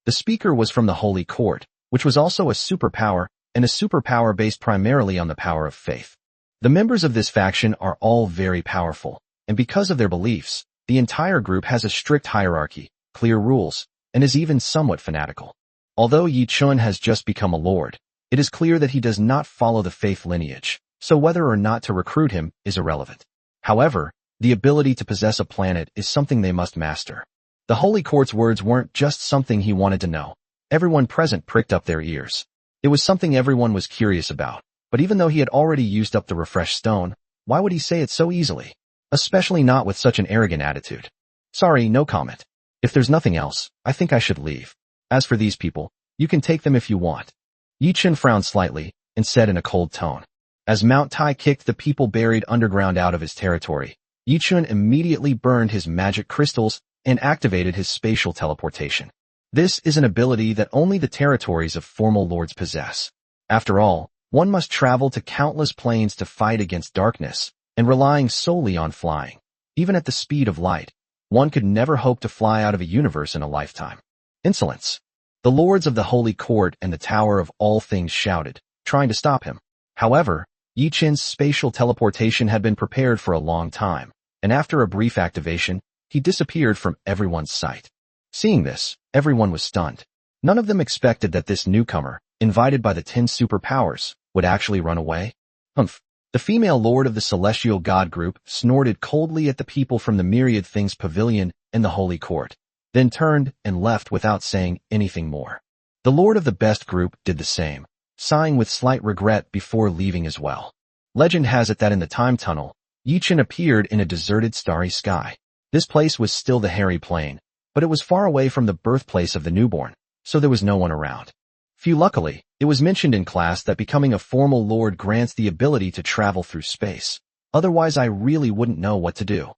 The speaker was from the Holy Court, which was also a superpower, and a superpower based primarily on the power of faith. The members of this faction are all very powerful, and because of their beliefs, the entire group has a strict hierarchy, clear rules, and is even somewhat fanatical. Although Yi Chun has just become a lord, it is clear that he does not follow the faith lineage, so whether or not to recruit him is irrelevant. However, the ability to possess a planet is something they must master. The Holy Court's words weren't just something he wanted to know. Everyone present pricked up their ears. It was something everyone was curious about, but even though he had already used up the refreshed stone, why would he say it so easily? Especially not with such an arrogant attitude. Sorry, no comment. If there's nothing else, I think I should leave. As for these people, you can take them if you want. Yi Chen frowned slightly and said in a cold tone. As Mount Tai kicked the people buried underground out of his territory, Yi Chen immediately burned his magic crystals and activated his spatial teleportation. This is an ability that only the territories of formal lords possess. After all, one must travel to countless planes to fight against darkness, and relying solely on flying. Even at the speed of light, one could never hope to fly out of a universe in a lifetime. Insolence. The lords of the Holy Court and the Tower of All Things shouted, trying to stop him. However, Yi Chen's spatial teleportation had been prepared for a long time, and after a brief activation, he disappeared from everyone's sight. Seeing this, everyone was stunned. None of them expected that this newcomer, invited by the 10 superpowers, would actually run away. Humph. The female lord of the celestial god group snorted coldly at the people from the Myriad Things Pavilion and the Holy Court, then turned and left without saying anything more. The lord of the best group did the same, sighing with slight regret before leaving as well. Legend has it that in the time tunnel, Yi Chen appeared in a deserted starry sky. This place was still the Hairy Plain, but it was far away from the birthplace of the newborn, so there was no one around. Luckily, it was mentioned in class that becoming a formal lord grants the ability to travel through space. Otherwise I really wouldn't know what to do.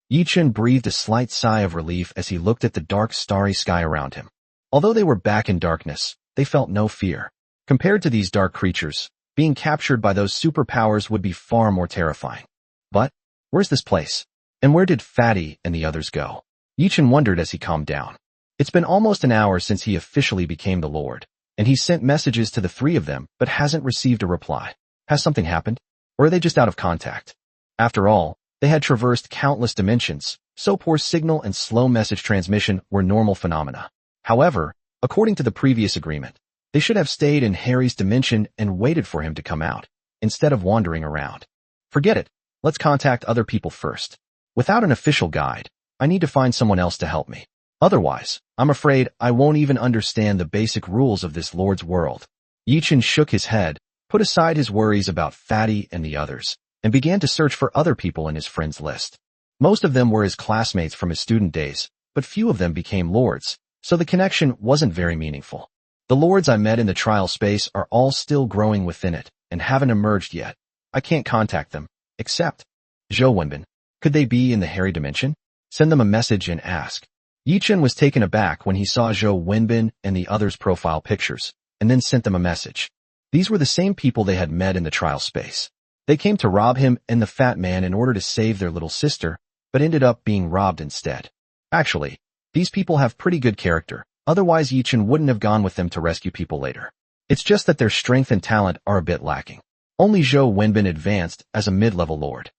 Yi Chen breathed a slight sigh of relief as he looked at the dark starry sky around him. Although they were back in darkness, they felt no fear. Compared to these dark creatures, being captured by those superpowers would be far more terrifying. But, where's this place? And where did Fatty and the others go? Yi Chen wondered as he calmed down. It's been almost an hour since he officially became the lord, and he sent messages to the 3 of them but hasn't received a reply. Has something happened? Or are they just out of contact? After all, they had traversed countless dimensions, so poor signal and slow message transmission were normal phenomena. However, according to the previous agreement, they should have stayed in Harry's dimension and waited for him to come out, instead of wandering around. Forget it. Let's contact other people first. Without an official guide, I need to find someone else to help me. Otherwise, I'm afraid I won't even understand the basic rules of this lord's world. Yi Chen shook his head, put aside his worries about Fatty and the others, and began to search for other people in his friends list. Most of them were his classmates from his student days, but few of them became lords, so the connection wasn't very meaningful. The lords I met in the trial space are all still growing within it, and haven't emerged yet. I can't contact them, except Zhou Wenbin. Could they be in the Hairy dimension? Send them a message and ask. Yi Chen was taken aback when he saw Zhou Wenbin and the others' profile pictures, and then sent them a message. These were the same people they had met in the trial space. They came to rob him and the fat man in order to save their little sister, but ended up being robbed instead. Actually, these people have pretty good character, otherwise Yi Chen wouldn't have gone with them to rescue people later. It's just that their strength and talent are a bit lacking. Only Zhou Wenbin advanced as a mid-level lord.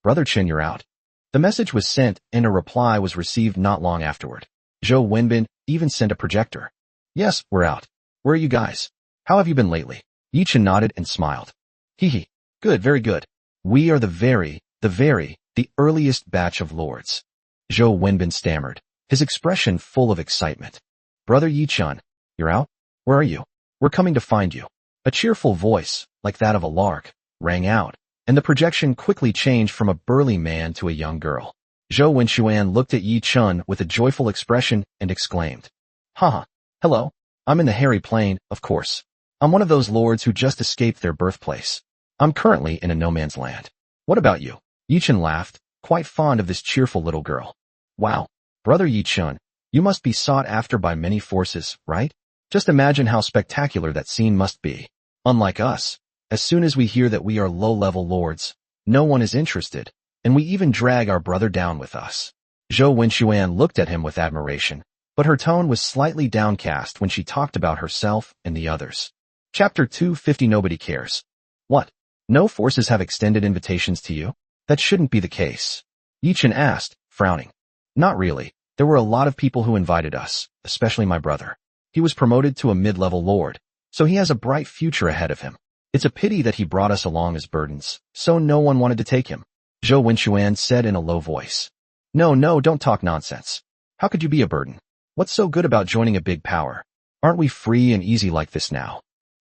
Brother Chen, you're out. The message was sent and a reply was received not long afterward. Zhou Wenbin even sent a projector. Yes, we're out. Where are you guys? How have you been lately? Yi Chen nodded and smiled. Hee. Good, very good. We are the earliest batch of lords. Zhou Wenbin stammered, his expression full of excitement. Brother Yi Chen, you're out? Where are you? We're coming to find you. A cheerful voice, like that of a lark, rang out, and the projection quickly changed from a burly man to a young girl. Zhou Wenxuan looked at Yi Chen with a joyful expression and exclaimed. Haha, hello. I'm in the Hairy Plain, of course. I'm one of those lords who just escaped their birthplace. I'm currently in a no-man's land. What about you? Yi Chen laughed, quite fond of this cheerful little girl. Wow, Brother Yi Chen, You must be sought after by many forces, right? Just imagine how spectacular that scene must be. Unlike us, as soon as we hear that we are low-level lords, no one is interested, and we even drag our brother down with us. Zhou Wenxuan looked at him with admiration, but her tone was slightly downcast when she talked about herself and the others. Chapter 250. Nobody cares. What? No forces have extended invitations to you? That shouldn't be the case. Yichen asked, frowning. Not really. There were a lot of people who invited us, especially my brother. He was promoted to a mid-level lord, so he has a bright future ahead of him. It's a pity that he brought us along as burdens, so no one wanted to take him. Zhou Wenxuan said in a low voice. No, don't talk nonsense. How could you be a burden? What's so good about joining a big power? Aren't we free and easy like this now?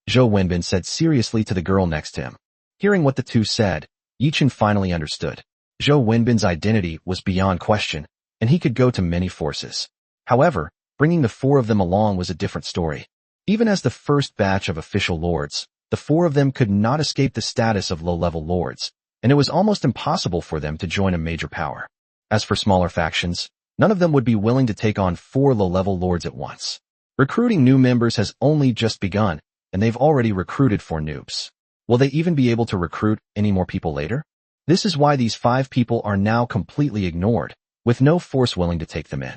Zhou Wenbin said seriously to the girl next to him. Hearing what the two said, Yichen finally understood. Zhou Wenbin's identity was beyond question, and he could go to many forces. However, bringing the four of them along was a different story. Even as the first batch of official lords, the four of them could not escape the status of low-level lords, and it was almost impossible for them to join a major power. As for smaller factions, none of them would be willing to take on four low-level lords at once. Recruiting new members has only just begun, and they've already recruited 4 noobs. Will they even be able to recruit any more people later? This is why these 5 people are now completely ignored, with no force willing to take them in.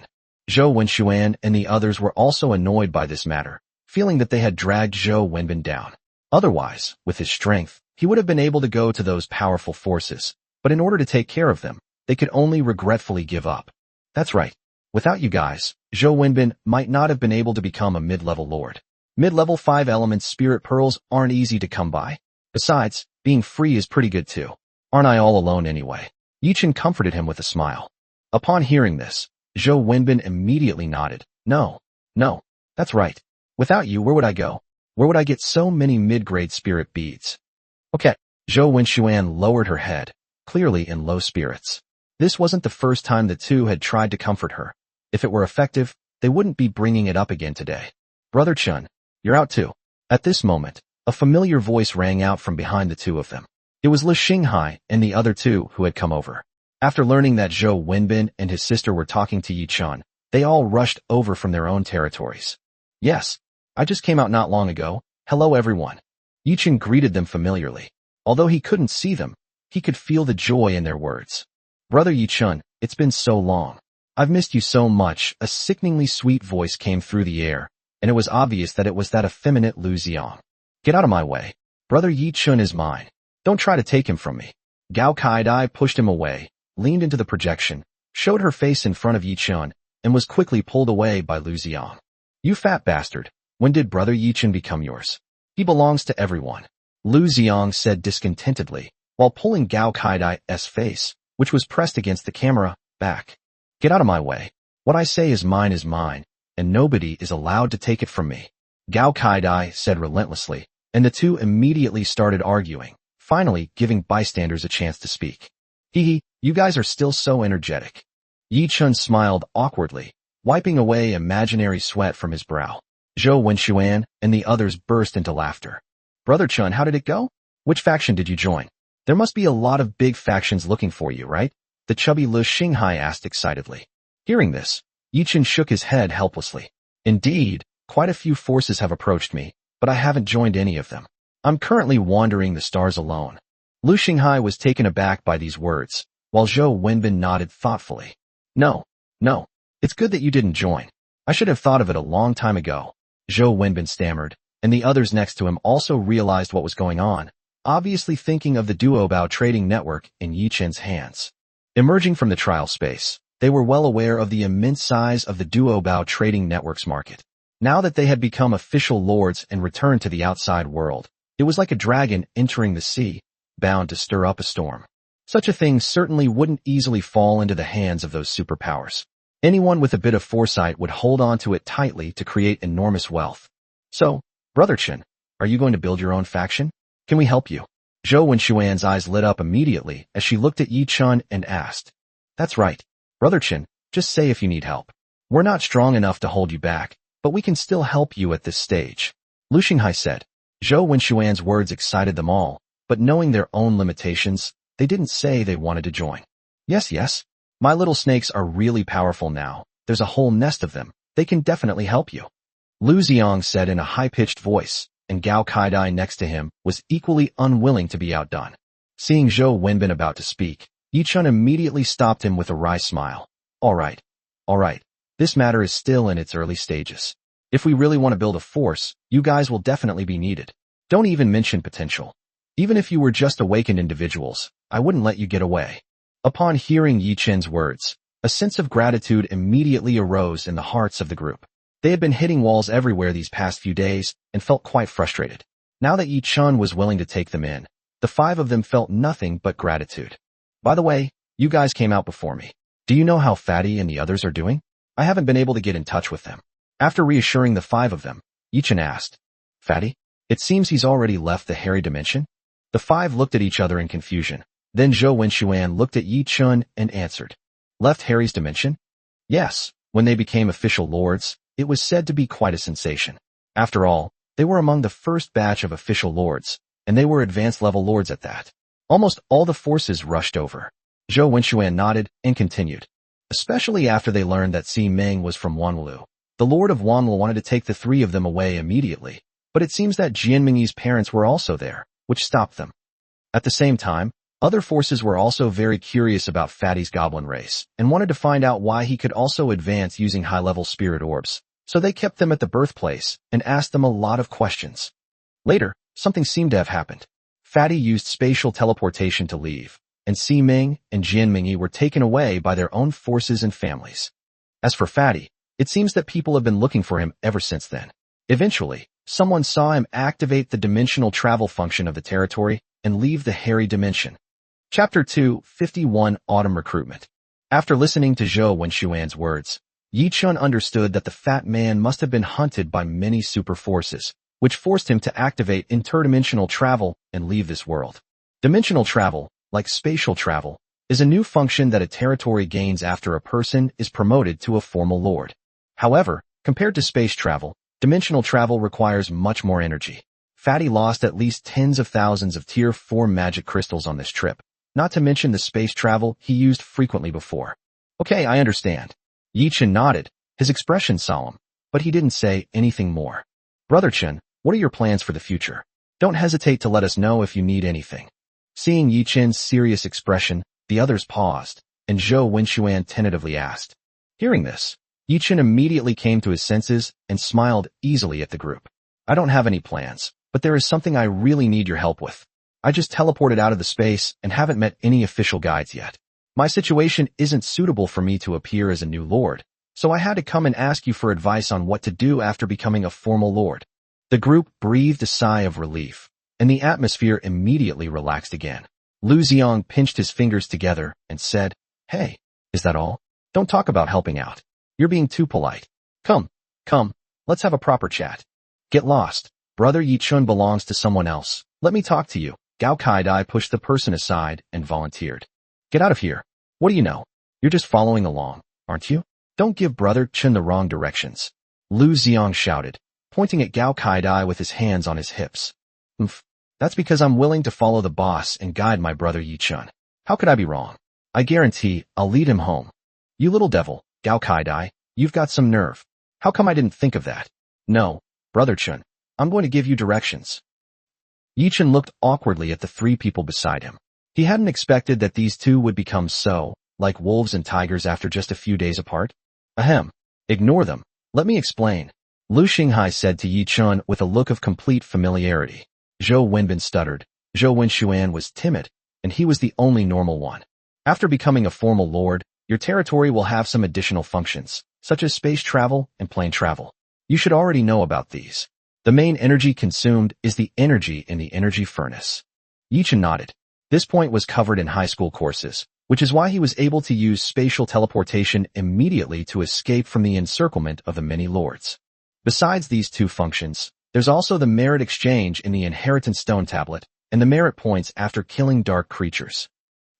Zhou Wenxuan and the others were also annoyed by this matter, feeling that they had dragged Zhou Wenbin down. Otherwise, with his strength, he would have been able to go to those powerful forces, but in order to take care of them, they could only regretfully give up. That's right. Without you guys, Zhou Wenbin might not have been able to become a mid-level lord. Mid-level 5 elements spirit pearls aren't easy to come by. Besides, being free is pretty good too. Aren't I all alone anyway? Yichen comforted him with a smile. Upon hearing this, Zhou Wenbin immediately nodded. No, that's right. Without you, where would I go? Where would I get so many mid-grade spirit beads? Okay. Zhou Wenxuan lowered her head, clearly in low spirits. This wasn't the first time the two had tried to comfort her. If it were effective, they wouldn't be bringing it up again today. Brother Chun, you're out too. At this moment, a familiar voice rang out from behind the two of them. It was Li Xinghai and the other two who had come over. After learning that Zhou Wenbin and his sister were talking to Yi Chun, they all rushed over from their own territories. Yes, I just came out not long ago. Hello everyone. Yi Chun greeted them familiarly. Although he couldn't see them, he could feel the joy in their words. Brother Yi Chun, it's been so long. I've missed you so much. A sickeningly sweet voice came through the air, and it was obvious that it was that effeminate Lu Xiang. Get out of my way. Brother Yi Chun is mine. Don't try to take him from me. Gao Kaidai pushed him away, leaned into the projection, showed her face in front of Yi Chun, and was quickly pulled away by Lu Xiang. You fat bastard. When did Brother Yi Chun become yours? He belongs to everyone. Lu Xiang said discontentedly, while pulling Gao Kaidai's face, which was pressed against the camera, back. Get out of my way. What I say is mine, and nobody is allowed to take it from me. Gao Kaidai said relentlessly, and the two immediately started arguing, finally giving bystanders a chance to speak. Hee, you guys are still so energetic. Yi Chun smiled awkwardly, wiping away imaginary sweat from his brow. Zhou Wenxuan and the others burst into laughter. Brother Chun, how did it go? Which faction did you join? There must be a lot of big factions looking for you, right? The chubby Li Xinghai asked excitedly. Hearing this, Yi Chun shook his head helplessly. Indeed, quite a few forces have approached me, but I haven't joined any of them. I'm currently wandering the stars alone. Lu Xinghai was taken aback by these words, while Zhou Wenbin nodded thoughtfully. No. It's good that you didn't join. I should have thought of it a long time ago. Zhou Wenbin stammered, and the others next to him also realized what was going on, obviously thinking of the Duobao trading network in Yi Chen's hands. Emerging from the trial space, they were well aware of the immense size of the Duobao trading network's market. Now that they had become official lords and returned to the outside world, it was like a dragon entering the sea, bound to stir up a storm. Such a thing certainly wouldn't easily fall into the hands of those superpowers. Anyone with a bit of foresight would hold on to it tightly to create enormous wealth. So, Brother Chen, are you going to build your own faction? Can we help you? Zhou Wenxuan's eyes lit up immediately as she looked at Yi Chun and asked. That's right. Brother Chen, just say if you need help. We're not strong enough to hold you back, but we can still help you at this stage. Lu Xinghai said. Zhou Wenxuan's words excited them all, but knowing their own limitations, they didn't say they wanted to join. Yes. My little snakes are really powerful now, there's a whole nest of them. They can definitely help you. Lu Xiang said in a high-pitched voice, and Gao Kaidai next to him was equally unwilling to be outdone. Seeing Zhou Wenbin about to speak, Yichun immediately stopped him with a wry smile. All right. This matter is still in its early stages. If we really want to build a force, you guys will definitely be needed. Don't even mention potential. Even if you were just awakened individuals, I wouldn't let you get away. Upon hearing Yi Chen's words, a sense of gratitude immediately arose in the hearts of the group. They had been hitting walls everywhere these past few days and felt quite frustrated. Now that Yi Chen was willing to take them in, the 5 of them felt nothing but gratitude. By the way, you guys came out before me. Do you know how Fatty and the others are doing? I haven't been able to get in touch with them. After reassuring the 5 of them, Yi Chen asked, Fatty? It seems he's already left the hairy dimension? The 5 looked at each other in confusion. Then Zhou Wenxuan looked at Yi Chen and answered, Left Harry's dimension? Yes, when they became official lords, it was said to be quite a sensation. After all, they were among the first batch of official lords, and they were advanced level lords at that. Almost all the forces rushed over. Zhou Wenxuan nodded and continued. Especially after they learned that Si Meng was from Wanlu. The Lord of Wanlu wanted to take the 3 of them away immediately, but it seems that Jianmingyi's parents were also there, which stopped them. At the same time, other forces were also very curious about Fatty's goblin race, and wanted to find out why he could also advance using high-level spirit orbs, so they kept them at the birthplace and asked them a lot of questions. Later, something seemed to have happened. Fatty used spatial teleportation to leave, and Si Ming and Jianmingyi were taken away by their own forces and families. As for Fatty, it seems that people have been looking for him ever since then. Eventually, someone saw him activate the dimensional travel function of the territory and leave the hairy dimension. Chapter 251 Autumn Recruitment. After listening to Zhou Wenxuan's words, Yi Chun understood that the fat man must have been hunted by many super forces, which forced him to activate interdimensional travel and leave this world. Dimensional travel, like spatial travel, is a new function that a territory gains after a person is promoted to a formal lord. However, compared to space travel, dimensional travel requires much more energy. Fatty lost at least tens of thousands of Tier 4 magic crystals on this trip, not to mention the space travel he used frequently before. Okay, I understand. Yi Chen nodded, his expression solemn, but he didn't say anything more. Brother Chen, what are your plans for the future? Don't hesitate to let us know if you need anything. Seeing Yi Chen's serious expression, the others paused, and Zhou Wenxuan tentatively asked. Hearing this, Yi Chen immediately came to his senses and smiled easily at the group. I don't have any plans, but there is something I really need your help with. I just teleported out of the space and haven't met any official guides yet. My situation isn't suitable for me to appear as a new lord, so I had to come and ask you for advice on what to do after becoming a formal lord. The group breathed a sigh of relief, and the atmosphere immediately relaxed again. Lu Xiang pinched his fingers together and said, Hey, is that all? Don't talk about helping out. You're being too polite. Come, let's have a proper chat. Get lost. Brother Yi Chun belongs to someone else. Let me talk to you. Gao Kaidai pushed the person aside and volunteered. Get out of here. What do you know? You're just following along, aren't you? Don't give Brother Chen the wrong directions. Lu Xiang shouted, pointing at Gao Kaidai with his hands on his hips. That's because I'm willing to follow the boss and guide my brother Yi Chun. How could I be wrong? I guarantee I'll lead him home. You little devil, Gao Kaidai, you've got some nerve. How come I didn't think of that? No, Brother Chen, I'm going to give you directions. Yi Chen looked awkwardly at the 3 people beside him. He hadn't expected that these 2 would become so, like wolves and tigers after just a few days apart. Ahem. Ignore them. Let me explain. Lu Xinghai said to Yi Chun with a look of complete familiarity. Zhou Wenbin stuttered. Zhou Wenxuan was timid, and he was the only normal one. After becoming a formal lord, your territory will have some additional functions, such as space travel and plane travel. You should already know about these. The main energy consumed is the energy in the energy furnace. Yi Chen nodded. This point was covered in high school courses, which is why he was able to use spatial teleportation immediately to escape from the encirclement of the many lords. Besides these 2 functions, there's also the merit exchange in the inheritance stone tablet, and the merit points after killing dark creatures.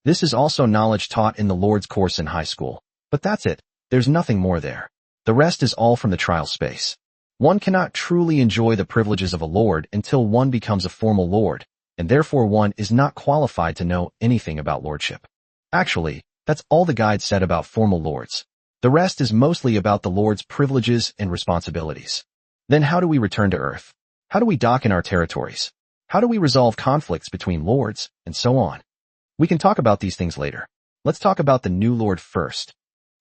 This is also knowledge taught in the Lord's course in high school, but that's it, there's nothing more there. The rest is all from the trial space. One cannot truly enjoy the privileges of a lord until one becomes a formal lord, and therefore one is not qualified to know anything about lordship. Actually, that's all the guide said about formal lords. The rest is mostly about the Lord's privileges and responsibilities. Then how do we return to Earth? How do we dock in our territories? How do we resolve conflicts between lords, and so on? We can talk about these things later. Let's talk about the new lord first.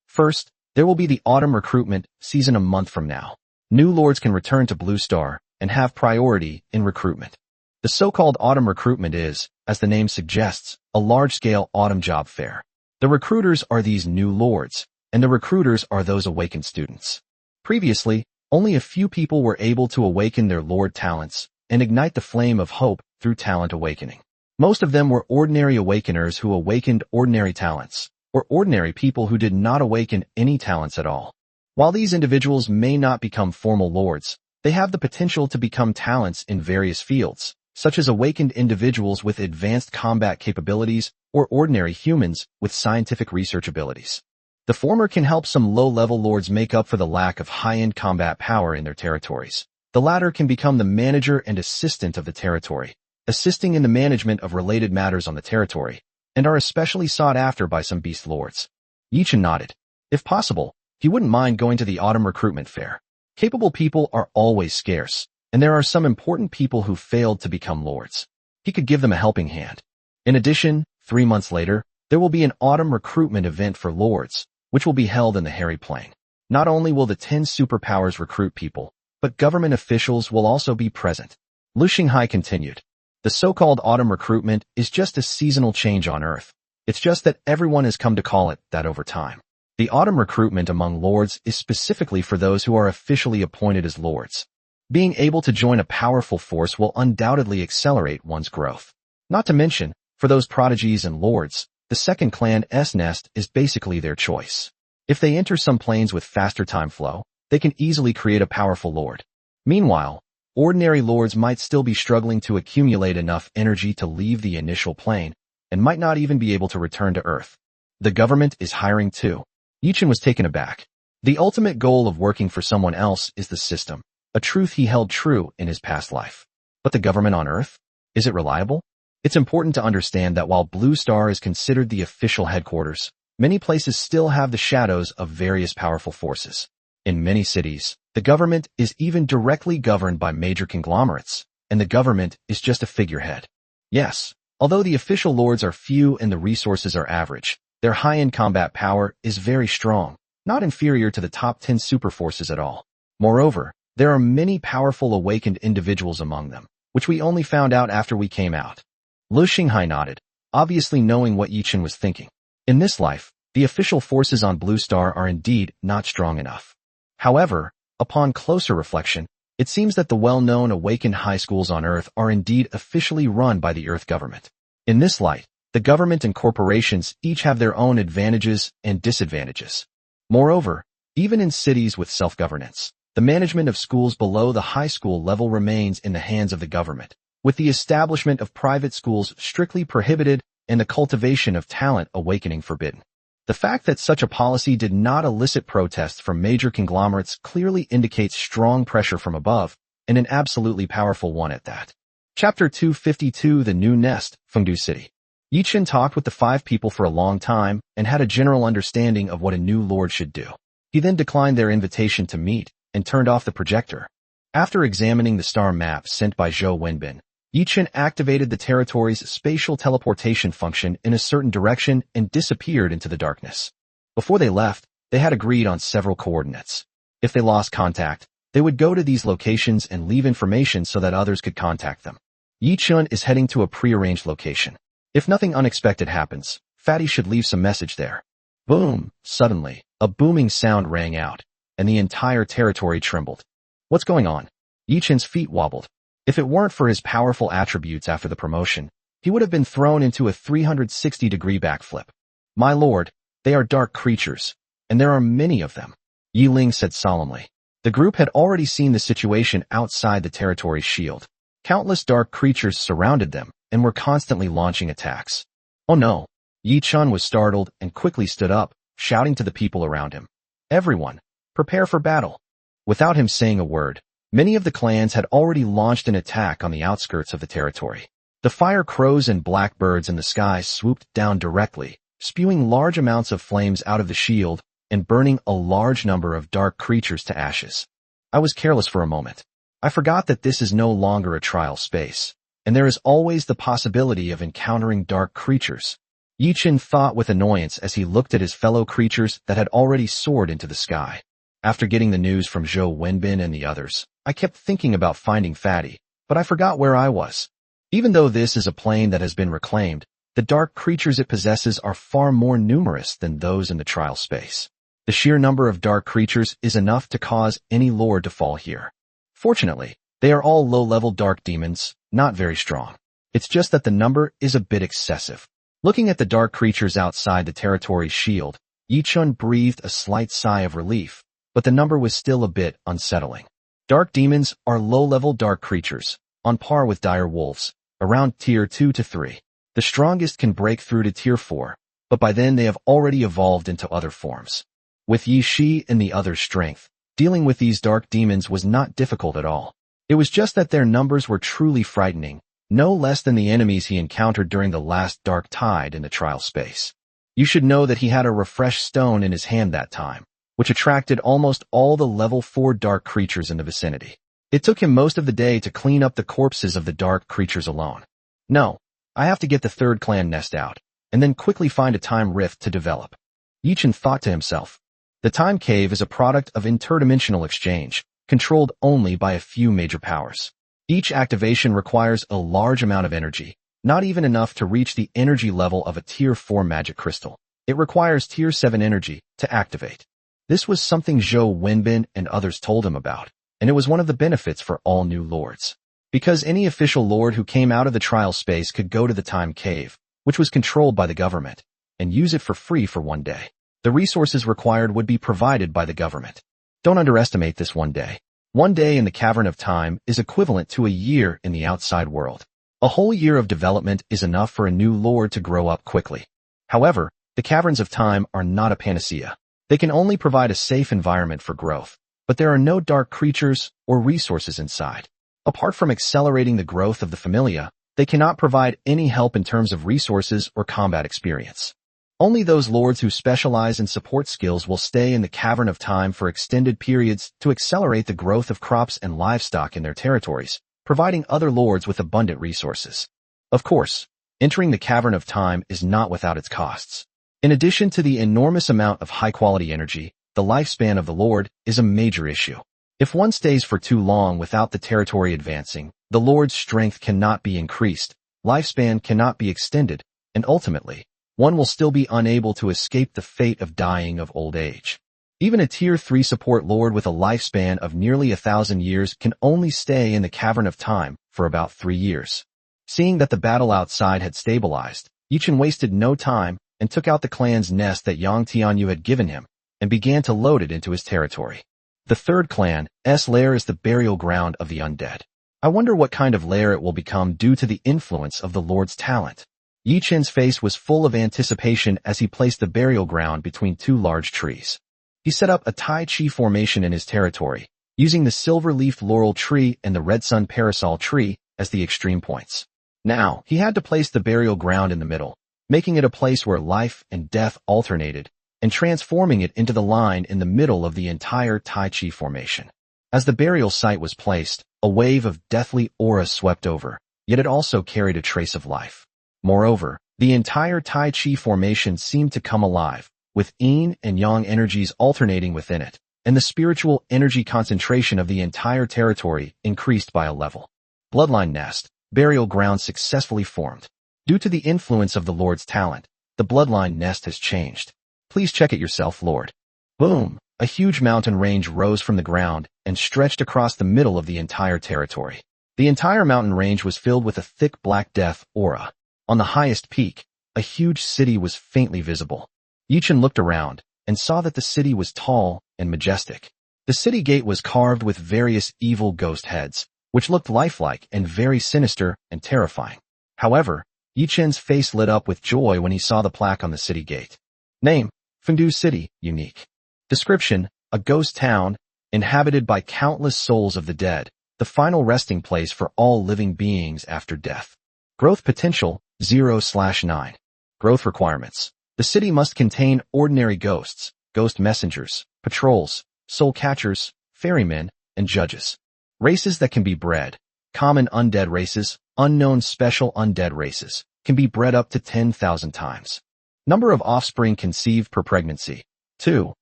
First, there will be the autumn recruitment season a month from now. New lords can return to Blue Star and have priority in recruitment. The so-called autumn recruitment is, as the name suggests, a large-scale autumn job fair. The recruiters are these new lords, and the recruiters are those awakened students. Previously, only a few people were able to awaken their lord talents and ignite the flame of hope through talent awakening. Most of them were ordinary awakeners who awakened ordinary talents, or ordinary people who did not awaken any talents at all. While these individuals may not become formal lords, they have the potential to become talents in various fields, such as awakened individuals with advanced combat capabilities or ordinary humans with scientific research abilities. The former can help some low-level lords make up for the lack of high-end combat power in their territories. The latter can become the manager and assistant of the territory, assisting in the management of related matters on the territory, and are especially sought after by some beast lords. Yichen nodded. If possible, he wouldn't mind going to the autumn recruitment fair. Capable people are always scarce, and there are some important people who failed to become lords. He could give them a helping hand. In addition, 3 months later, there will be an autumn recruitment event for lords, which will be held in the Hairy Plain. Not only will the 10 superpowers recruit people, but government officials will also be present. Lu Xinghai continued. The so-called autumn recruitment is just a seasonal change on Earth. It's just that everyone has come to call it that over time. The autumn recruitment among lords is specifically for those who are officially appointed as lords. Being able to join a powerful force will undoubtedly accelerate one's growth. Not to mention, for those prodigies and lords, the second clan's nest is basically their choice. If they enter some planes with faster time flow, they can easily create a powerful lord. Meanwhile, ordinary lords might still be struggling to accumulate enough energy to leave the initial plane, and might not even be able to return to Earth. The government is hiring too. Yichen was taken aback. The ultimate goal of working for someone else is the system, a truth he held true in his past life. But the government on Earth? Is it reliable? It's important to understand that while Blue Star is considered the official headquarters, many places still have the shadows of various powerful forces. In many cities, the government is even directly governed by major conglomerates, and the government is just a figurehead. Yes, although the official lords are few and the resources are average, their high-end combat power is very strong, not inferior to the top 10 superforces at all. Moreover, there are many powerful awakened individuals among them, which we only found out after we came out. Lu Xinghai nodded, obviously knowing what Yichen was thinking. In this life, the official forces on Blue Star are indeed not strong enough. However, upon closer reflection, it seems that the well-known awakened high schools on Earth are indeed officially run by the Earth government. In this light, the government and corporations each have their own advantages and disadvantages. Moreover, even in cities with self-governance, the management of schools below the high school level remains in the hands of the government, with the establishment of private schools strictly prohibited and the cultivation of talent awakening forbidden. The fact that such a policy did not elicit protests from major conglomerates clearly indicates strong pressure from above, and an absolutely powerful one at that. Chapter 252 The New Nest, Fengdu City. Yichen talked with the 5 people for a long time and had a general understanding of what a new lord should do. He then declined their invitation to meet and turned off the projector. After examining the star map sent by Zhou Wenbin, Yichen activated the territory's spatial teleportation function in a certain direction and disappeared into the darkness. Before they left, they had agreed on several coordinates. If they lost contact, they would go to these locations and leave information so that others could contact them. Yichen is heading to a prearranged location. If nothing unexpected happens, Fatty should leave some message there. Boom! Suddenly, a booming sound rang out, and the entire territory trembled. What's going on? Yichen's feet wobbled. If it weren't for his powerful attributes after the promotion, he would have been thrown into a 360-degree backflip. My lord, they are dark creatures, and there are many of them, Yi Ling said solemnly. The group had already seen the situation outside the territory's shield. Countless dark creatures surrounded them and were constantly launching attacks. Oh no! Yi Chun was startled and quickly stood up, shouting to the people around him. Everyone, prepare for battle. Without him saying a word, many of the clans had already launched an attack on the outskirts of the territory. The fire crows and blackbirds in the sky swooped down directly, spewing large amounts of flames out of the shield, and burning a large number of dark creatures to ashes. I was careless for a moment. I forgot that this is no longer a trial space, and there is always the possibility of encountering dark creatures. Yi-Chin thought with annoyance as he looked at his fellow creatures that had already soared into the sky. After getting the news from Zhou Wenbin and the others, I kept thinking about finding Fatty, but I forgot where I was. Even though this is a plane that has been reclaimed, the dark creatures it possesses are far more numerous than those in the trial space. The sheer number of dark creatures is enough to cause any lord to fall here. Fortunately, they are all low-level dark demons, not very strong. It's just that the number is a bit excessive. Looking at the dark creatures outside the territory's shield, Yi-Chun breathed a slight sigh of relief, but the number was still a bit unsettling. Dark demons are low-level dark creatures, on par with dire wolves, around tier 2 to 3. The strongest can break through to tier 4, but by then they have already evolved into other forms. With Yi Shi and the others' strength, dealing with these dark demons was not difficult at all. It was just that their numbers were truly frightening, no less than the enemies he encountered during the last dark tide in the trial space. You should know that he had a refresh stone in his hand that time, which attracted almost all the level 4 dark creatures in the vicinity. It took him most of the day to clean up the corpses of the dark creatures alone. No, I have to get the third clan nest out, and then quickly find a time rift to develop. Yi-Chin thought to himself. The time cave is a product of interdimensional exchange, controlled only by a few major powers. Each activation requires a large amount of energy, not even enough to reach the energy level of a tier 4 magic crystal. It requires tier 7 energy to activate. This was something Zhou Wenbin and others told him about, and it was one of the benefits for all new lords. Because any official lord who came out of the trial space could go to the time cave, which was controlled by the government, and use it for free for one day. The resources required would be provided by the government. Don't underestimate this one day. One day in the Cavern of Time is equivalent to a year in the outside world. A whole year of development is enough for a new lord to grow up quickly. However, the Caverns of Time are not a panacea. They can only provide a safe environment for growth, but there are no dark creatures or resources inside. Apart from accelerating the growth of the familia, they cannot provide any help in terms of resources or combat experience. Only those lords who specialize in support skills will stay in the Cavern of Time for extended periods to accelerate the growth of crops and livestock in their territories, providing other lords with abundant resources. Of course, entering the Cavern of Time is not without its costs. In addition to the enormous amount of high-quality energy, the lifespan of the lord is a major issue. If one stays for too long without the territory advancing, the lord's strength cannot be increased, lifespan cannot be extended, and ultimately, one will still be unable to escape the fate of dying of old age. Even a tier 3 support lord with a lifespan of nearly 1,000 years can only stay in the Cavern of Time for about 3 years. Seeing that the battle outside had stabilized, Yi-Chin wasted no time and took out the clan's nest that Yang Tianyu had given him and began to load it into his territory. The third clan's lair is the burial ground of the undead. I wonder what kind of lair it will become due to the influence of the lord's talent. Yi-Chin's face was full of anticipation as he placed the burial ground between two large trees. He set up a Tai Chi formation in his territory, using the silver-leafed laurel tree and the red sun parasol tree as the extreme points. Now, he had to place the burial ground in the middle, making it a place where life and death alternated, and transforming it into the line in the middle of the entire Tai Chi formation. As the burial site was placed, a wave of deathly aura swept over, yet it also carried a trace of life. Moreover, the entire Tai Chi formation seemed to come alive, with yin and yang energies alternating within it, and the spiritual energy concentration of the entire territory increased by a level. Bloodline nest, burial ground successfully formed. Due to the influence of the Lord's talent, the bloodline nest has changed. Please check it yourself, Lord. Boom! A huge mountain range rose from the ground and stretched across the middle of the entire territory. The entire mountain range was filled with a thick black death aura. On the highest peak, a huge city was faintly visible. Yi-Chin looked around and saw that the city was tall and majestic. The city gate was carved with various evil ghost heads, which looked lifelike and very sinister and terrifying. However, Yi-Chin's face lit up with joy when he saw the plaque on the city gate. Name: Fengdu City, unique. Description: a ghost town, inhabited by countless souls of the dead, the final resting place for all living beings after death. Growth potential, 0/9. Growth requirements. The city must contain ordinary ghosts, ghost messengers, patrols, soul catchers, ferrymen, and judges. Races that can be bred. Common undead races, unknown special undead races, can be bred up to 10,000 times. Number of offspring conceived per pregnancy. 2.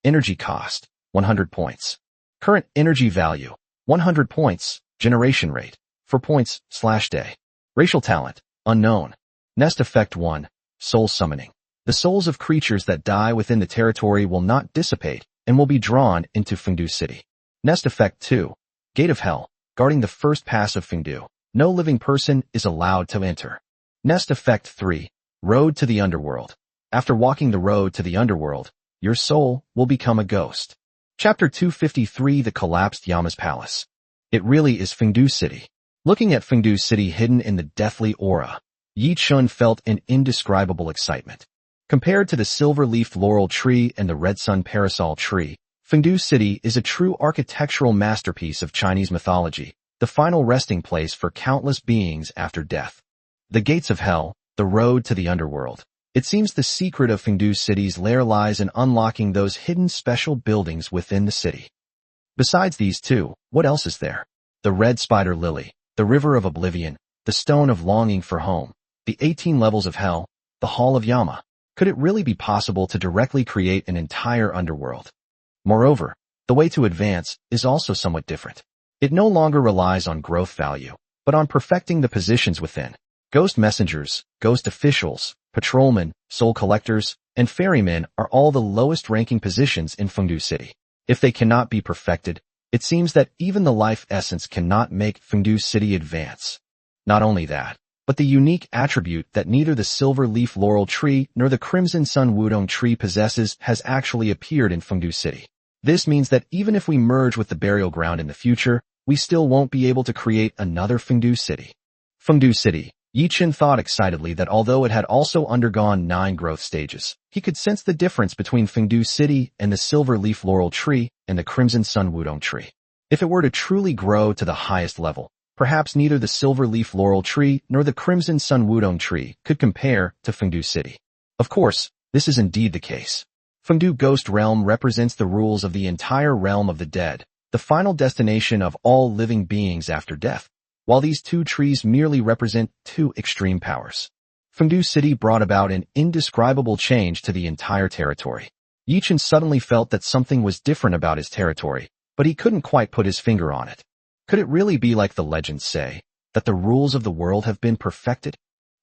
Energy cost, 100 points. Current energy value, 100 points. Generation rate, 4 points/day. Racial talent, unknown. Nest effect 1. Soul summoning. The souls of creatures that die within the territory will not dissipate and will be drawn into Fengdu City. Nest effect 2. Gate of Hell, guarding the first pass of Fengdu. No living person is allowed to enter. Nest effect 3. Road to the Underworld. After walking the road to the Underworld, your soul will become a ghost. Chapter 253, The Collapsed Yama's Palace. It really is Fengdu City. Looking at Fengdu City hidden in the deathly aura, Yi Chun felt an indescribable excitement. Compared to the silver-leafed laurel tree and the red sun parasol tree, Fengdu City is a true architectural masterpiece of Chinese mythology, the final resting place for countless beings after death. The gates of hell, the road to the underworld. It seems the secret of Fengdu City's lair lies in unlocking those hidden special buildings within the city. Besides these two, what else is there? The red spider lily, the river of oblivion, the stone of longing for home, the 18 levels of hell, the hall of Yama. Could it really be possible to directly create an entire underworld? Moreover, the way to advance is also somewhat different. It no longer relies on growth value, but on perfecting the positions within. Ghost messengers, ghost officials, patrolmen, soul collectors, and ferrymen are all the lowest ranking positions in Fengdu City. If they cannot be perfected, it seems that even the life essence cannot make Fengdu City advance. Not only that, but the unique attribute that neither the silver-leaf laurel tree nor the crimson sun wudong tree possesses has actually appeared in Fengdu City. This means that even if we merge with the burial ground in the future, we still won't be able to create another Fengdu City. Fengdu City. Yi Chun thought excitedly that although it had also undergone 9 growth stages, he could sense the difference between Fengdu City and the silver-leaf laurel tree and the crimson sun wudong tree. If it were to truly grow to the highest level, perhaps neither the silver-leaf laurel tree nor the crimson sun wudong tree could compare to Fengdu City. Of course, this is indeed the case. Fengdu Ghost Realm represents the rules of the entire realm of the dead, the final destination of all living beings after death, while these two trees merely represent 2 extreme powers. Fengdu City brought about an indescribable change to the entire territory. Yi Chun suddenly felt that something was different about his territory, but he couldn't quite put his finger on it. Could it really be like the legends say, that the rules of the world have been perfected?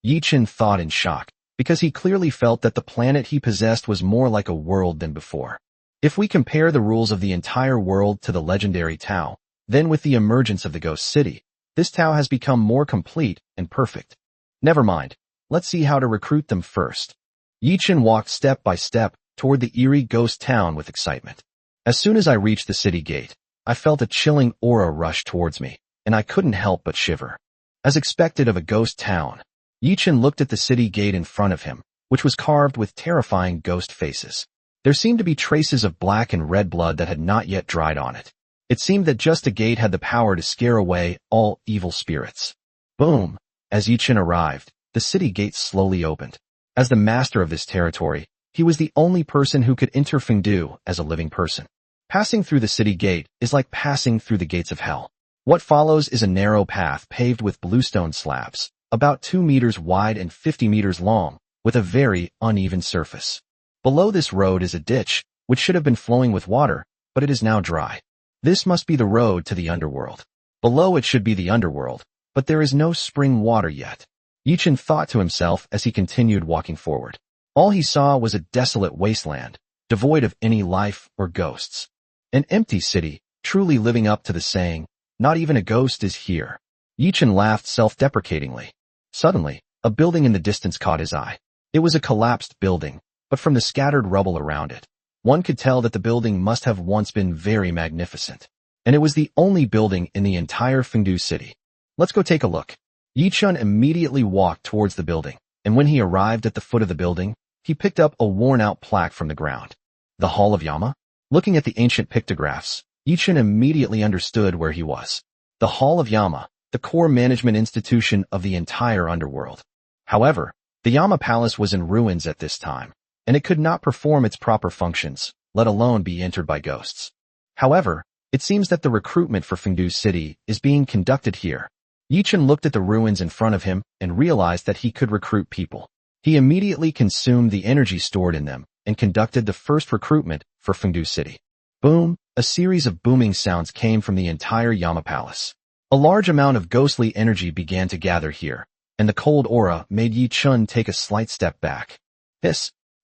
Yi Chun thought in shock, because he clearly felt that the planet he possessed was more like a world than before. If we compare the rules of the entire world to the legendary Tao, then with the emergence of the Ghost City, this Tao has become more complete and perfect. Never mind, let's see how to recruit them first. Yi Chun walked step by step toward the eerie ghost town with excitement. As soon as I reached the city gate, I felt a chilling aura rush towards me, and I couldn't help but shiver. As expected of a ghost town, Yi Chun looked at the city gate in front of him, which was carved with terrifying ghost faces. There seemed to be traces of black and red blood that had not yet dried on it. It seemed that just a gate had the power to scare away all evil spirits. Boom! As Yi Chun arrived, the city gate slowly opened. As the master of this territory, he was the only person who could enter Fengdu as a living person. Passing through the city gate is like passing through the gates of hell. What follows is a narrow path paved with bluestone slabs, about 2 meters wide and 50 meters long, with a very uneven surface. Below this road is a ditch, which should have been flowing with water, but it is now dry. This must be the road to the underworld. Below it should be the underworld, but there is no spring water yet. Yi Chun thought to himself as he continued walking forward. All he saw was a desolate wasteland, devoid of any life or ghosts. An empty city, truly living up to the saying, not even a ghost is here. Yi Chun laughed self-deprecatingly. Suddenly, a building in the distance caught his eye. It was a collapsed building, but from the scattered rubble around it, one could tell that the building must have once been very magnificent. And it was the only building in the entire Fengdu City. Let's go take a look. Yi Chun immediately walked towards the building, and when he arrived at the foot of the building, he picked up a worn-out plaque from the ground. The Hall of Yama? Looking at the ancient pictographs, Yi Chun immediately understood where he was. The Hall of Yama, the core management institution of the entire underworld. However, the Yama Palace was in ruins at this time, and it could not perform its proper functions, let alone be entered by ghosts. However, it seems that the recruitment for Fengdu City is being conducted here. Yichen looked at the ruins in front of him and realized that he could recruit people. He immediately consumed the energy stored in them and conducted the first recruitment for Fengdu City. Boom! A series of booming sounds came from the entire Yama Palace. A large amount of ghostly energy began to gather here, and the cold aura made Yi Chun take a slight step back.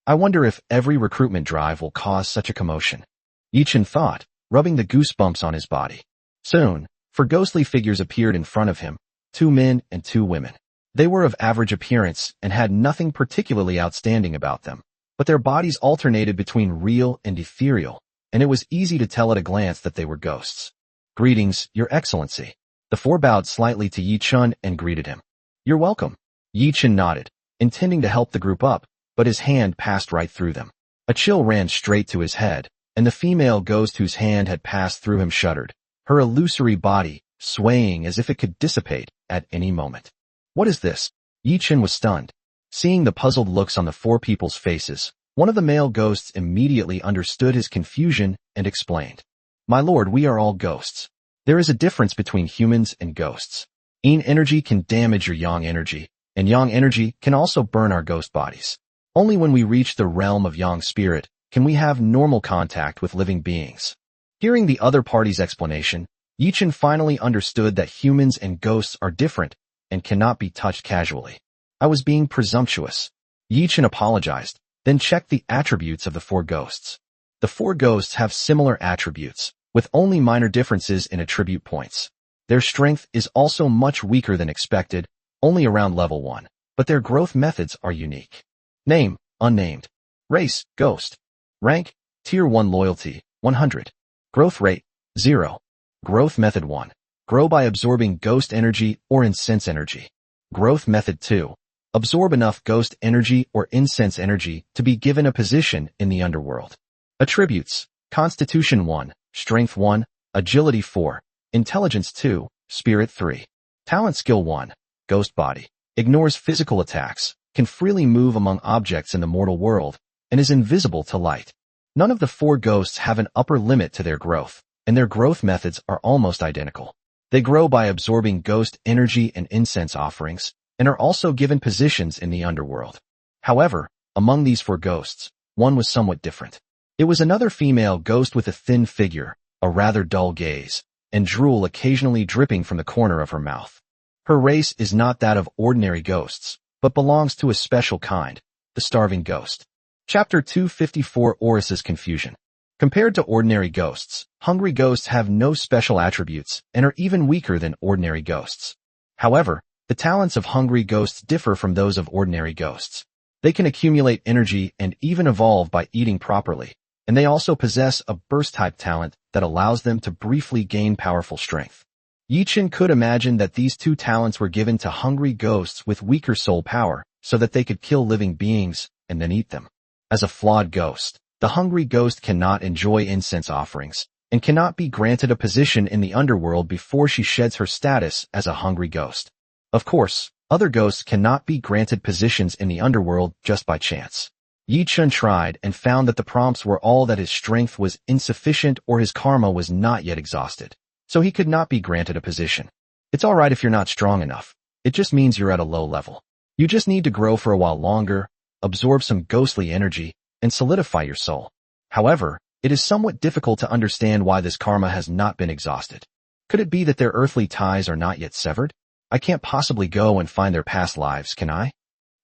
I wonder if every recruitment drive will cause such a commotion. Yi Chun thought, rubbing the goosebumps on his body. Soon, 4 ghostly figures appeared in front of him, 2 men and 2 women. They were of average appearance and had nothing particularly outstanding about them, but their bodies alternated between real and ethereal, and it was easy to tell at a glance that they were ghosts. Greetings, Your Excellency. The 4 bowed slightly to Yi Chun and greeted him. You're welcome. Yi Chun nodded, intending to help the group up, but his hand passed right through them. A chill ran straight to his head, and the female ghost whose hand had passed through him shuddered, her illusory body swaying as if it could dissipate at any moment. What is this? Yi Chun was stunned. Seeing the puzzled looks on the 4 people's faces, one of the male ghosts immediately understood his confusion and explained. My lord, we are all ghosts. There is a difference between humans and ghosts. Yin energy can damage your yang energy, and yang energy can also burn our ghost bodies. Only when we reach the realm of yang spirit can we have normal contact with living beings. Hearing the other party's explanation, Yi Chun finally understood that humans and ghosts are different and cannot be touched casually. I was being presumptuous. Yi Chun apologized, then checked the attributes of the 4 ghosts. The 4 ghosts have similar attributes, with only minor differences in attribute points. Their strength is also much weaker than expected, only around level 1, but their growth methods are unique. Name, unnamed. Race, ghost. Rank, Tier 1 loyalty, 100. Growth rate, 0. Growth method 1. Grow by absorbing ghost energy or incense energy. Growth method 2. Absorb enough ghost energy or incense energy to be given a position in the underworld. Attributes, Constitution 1, Strength 1, Agility 4, Intelligence 2, Spirit 3. Talent Skill 1, Ghost Body. Ignores physical attacks, can freely move among objects in the mortal world, and is invisible to light. None of the 4 ghosts have an upper limit to their growth, and their growth methods are almost identical. They grow by absorbing ghost energy and incense offerings, and are also given positions in the underworld. However, among these 4 ghosts, one was somewhat different. It was another female ghost with a thin figure, a rather dull gaze, and drool occasionally dripping from the corner of her mouth. Her race is not that of ordinary ghosts, but belongs to a special kind, the starving ghost. Chapter 254 Oris's Confusion. Compared to ordinary ghosts, hungry ghosts have no special attributes and are even weaker than ordinary ghosts. However, the talents of hungry ghosts differ from those of ordinary ghosts. They can accumulate energy and even evolve by eating properly, and they also possess a burst-type talent that allows them to briefly gain powerful strength. Yi Chun could imagine that these 2 talents were given to hungry ghosts with weaker soul power so that they could kill living beings and then eat them. As a flawed ghost, the hungry ghost cannot enjoy incense offerings and cannot be granted a position in the underworld before she sheds her status as a hungry ghost. Of course, other ghosts cannot be granted positions in the underworld just by chance. Yi Chun tried and found that the prompts were all that his strength was insufficient or his karma was not yet exhausted, so he could not be granted a position. It's alright if you're not strong enough. It just means you're at a low level. You just need to grow for a while longer, absorb some ghostly energy, and solidify your soul. However, it is somewhat difficult to understand why this karma has not been exhausted. Could it be that their earthly ties are not yet severed? I can't possibly go and find their past lives, can I?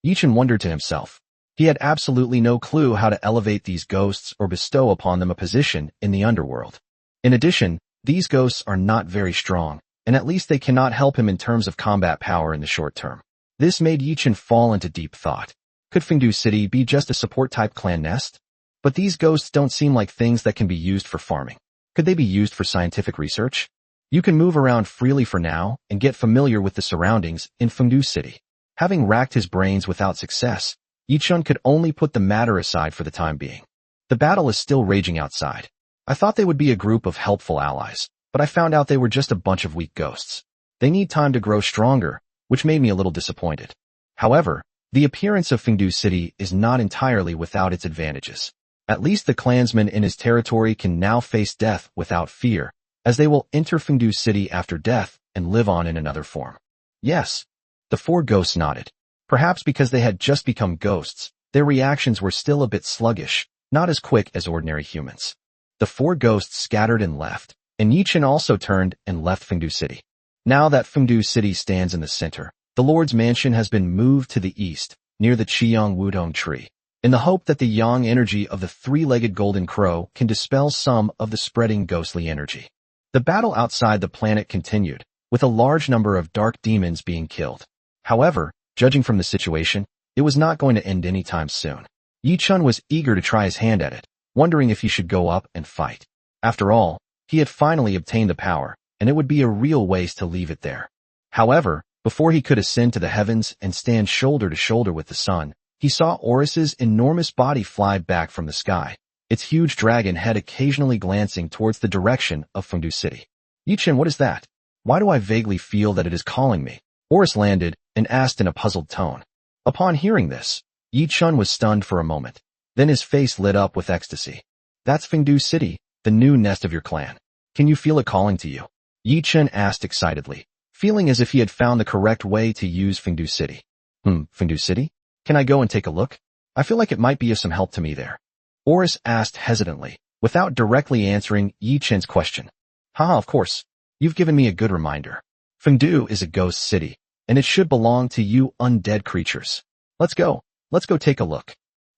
Yi Chun wondered to himself. He had absolutely no clue how to elevate these ghosts or bestow upon them a position in the underworld. In addition, these ghosts are not very strong, and at least they cannot help him in terms of combat power in the short term. This made Yi Chun fall into deep thought. Could Fengdu City be just a support-type clan nest? But these ghosts don't seem like things that can be used for farming. Could they be used for scientific research? You can move around freely for now and get familiar with the surroundings in Fengdu City. Having racked his brains without success, Yi Chun could only put the matter aside for the time being. The battle is still raging outside. I thought they would be a group of helpful allies, but I found out they were just a bunch of weak ghosts. They need time to grow stronger, which made me a little disappointed. However, the appearance of Fengdu City is not entirely without its advantages. At least the clansmen in his territory can now face death without fear, as they will enter Fengdu City after death and live on in another form. Yes. The four ghosts nodded. Perhaps because they had just become ghosts, their reactions were still a bit sluggish, not as quick as ordinary humans. The four ghosts scattered and left, and Yichen also turned and left Fengdu City. Now that Fengdu City stands in the center, the Lord's mansion has been moved to the east, near the Qiyang Wudong tree, in the hope that the yang energy of the three-legged golden crow can dispel some of the spreading ghostly energy. The battle outside the planet continued, with a large number of dark demons being killed. However, judging from the situation, it was not going to end anytime soon. Yichun was eager to try his hand at it, wondering if he should go up and fight. After all, he had finally obtained the power, and it would be a real waste to leave it there. However, before he could ascend to the heavens and stand shoulder to shoulder with the sun, he saw Oris's enormous body fly back from the sky, its huge dragon head occasionally glancing towards the direction of Fengdu City. Yichen, what is that? Why do I vaguely feel that it is calling me? Oris landed and asked in a puzzled tone. Upon hearing this, Yichun was stunned for a moment. Then his face lit up with ecstasy. That's Fengdu City, the new nest of your clan. Can you feel it calling to you? Yichun asked excitedly, feeling as if he had found the correct way to use Fengdu City. Fengdu City? Can I go and take a look? I feel like it might be of some help to me there. Oris asked hesitantly, without directly answering Yichun's question. Haha, of course. You've given me a good reminder. Fengdu is a ghost city, and it should belong to you undead creatures. Let's go take a look.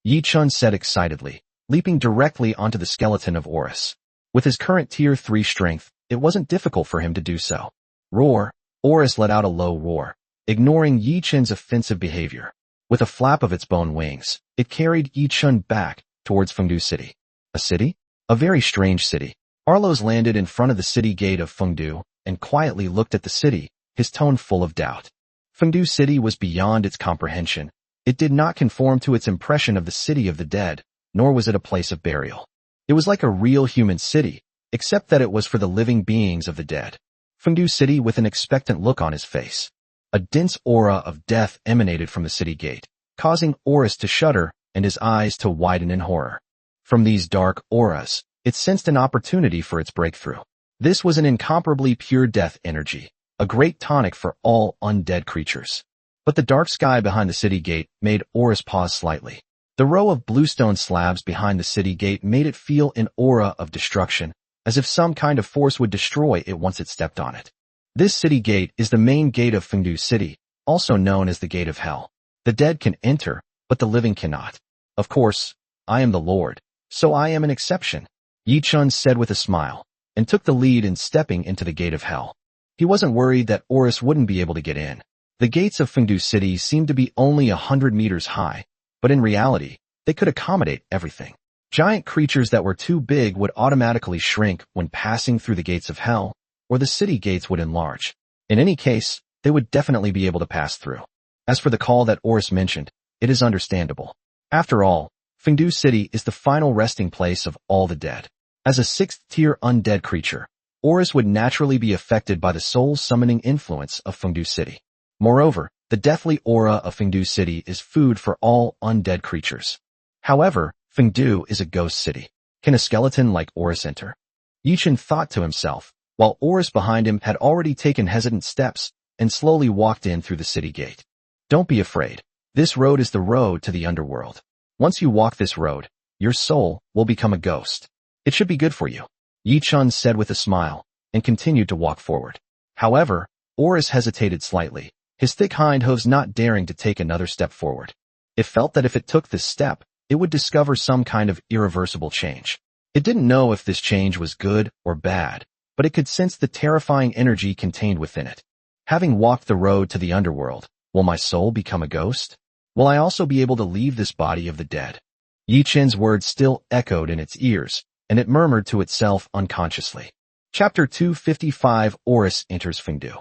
Yichun said excitedly, leaping directly onto the skeleton of Oris. With his current tier 3 strength, it wasn't difficult for him to do so. Roar! Oris let out a low roar, ignoring Yichun's offensive behavior. With a flap of its bone wings, it carried Yichun back towards Fengdu City. A city? A very strange city. Arlos landed in front of the city gate of Fengdu and quietly looked at the city, his tone full of doubt. Fengdu City was beyond its comprehension. It did not conform to its impression of the city of the dead, nor was it a place of burial. It was like a real human city, except that it was for the living beings of the dead. Fengdu City with an expectant look on his face. A dense aura of death emanated from the city gate, causing Oris to shudder and his eyes to widen in horror. From these dark auras, it sensed an opportunity for its breakthrough. This was an incomparably pure death energy, a great tonic for all undead creatures. But the dark sky behind the city gate made Oris pause slightly. The row of bluestone slabs behind the city gate made it feel an aura of destruction, as if some kind of force would destroy it once it stepped on it. This city gate is the main gate of Fengdu City, also known as the Gate of Hell. The dead can enter, but the living cannot. Of course, I am the Lord, so I am an exception, Yichun said with a smile, and took the lead in stepping into the Gate of Hell. He wasn't worried that Oris wouldn't be able to get in. The gates of Fengdu City seemed to be only 100 meters high, but in reality, they could accommodate everything. Giant creatures that were too big would automatically shrink when passing through the gates of hell, or the city gates would enlarge. In any case, they would definitely be able to pass through. As for the call that Oris mentioned, it is understandable. After all, Fengdu City is the final resting place of all the dead. As a 6th-tier undead creature, Oris would naturally be affected by the soul-summoning influence of Fengdu City. Moreover, the deathly aura of Fengdu City is food for all undead creatures. However, Fengdu is a ghost city. Can a skeleton like Oris enter? Yichun thought to himself, while Oris behind him had already taken hesitant steps and slowly walked in through the city gate. Don't be afraid. This road is the road to the underworld. Once you walk this road, your soul will become a ghost. It should be good for you, Yichun said with a smile, and continued to walk forward. However, Oris hesitated slightly, his thick hind hooves not daring to take another step forward. It felt that if it took this step, it would discover some kind of irreversible change. It didn't know if this change was good or bad, but it could sense the terrifying energy contained within it. Having walked the road to the underworld, will my soul become a ghost? Will I also be able to leave this body of the dead? Yichun's words still echoed in its ears, and it murmured to itself unconsciously. Chapter 255 Oris enters Fengdu.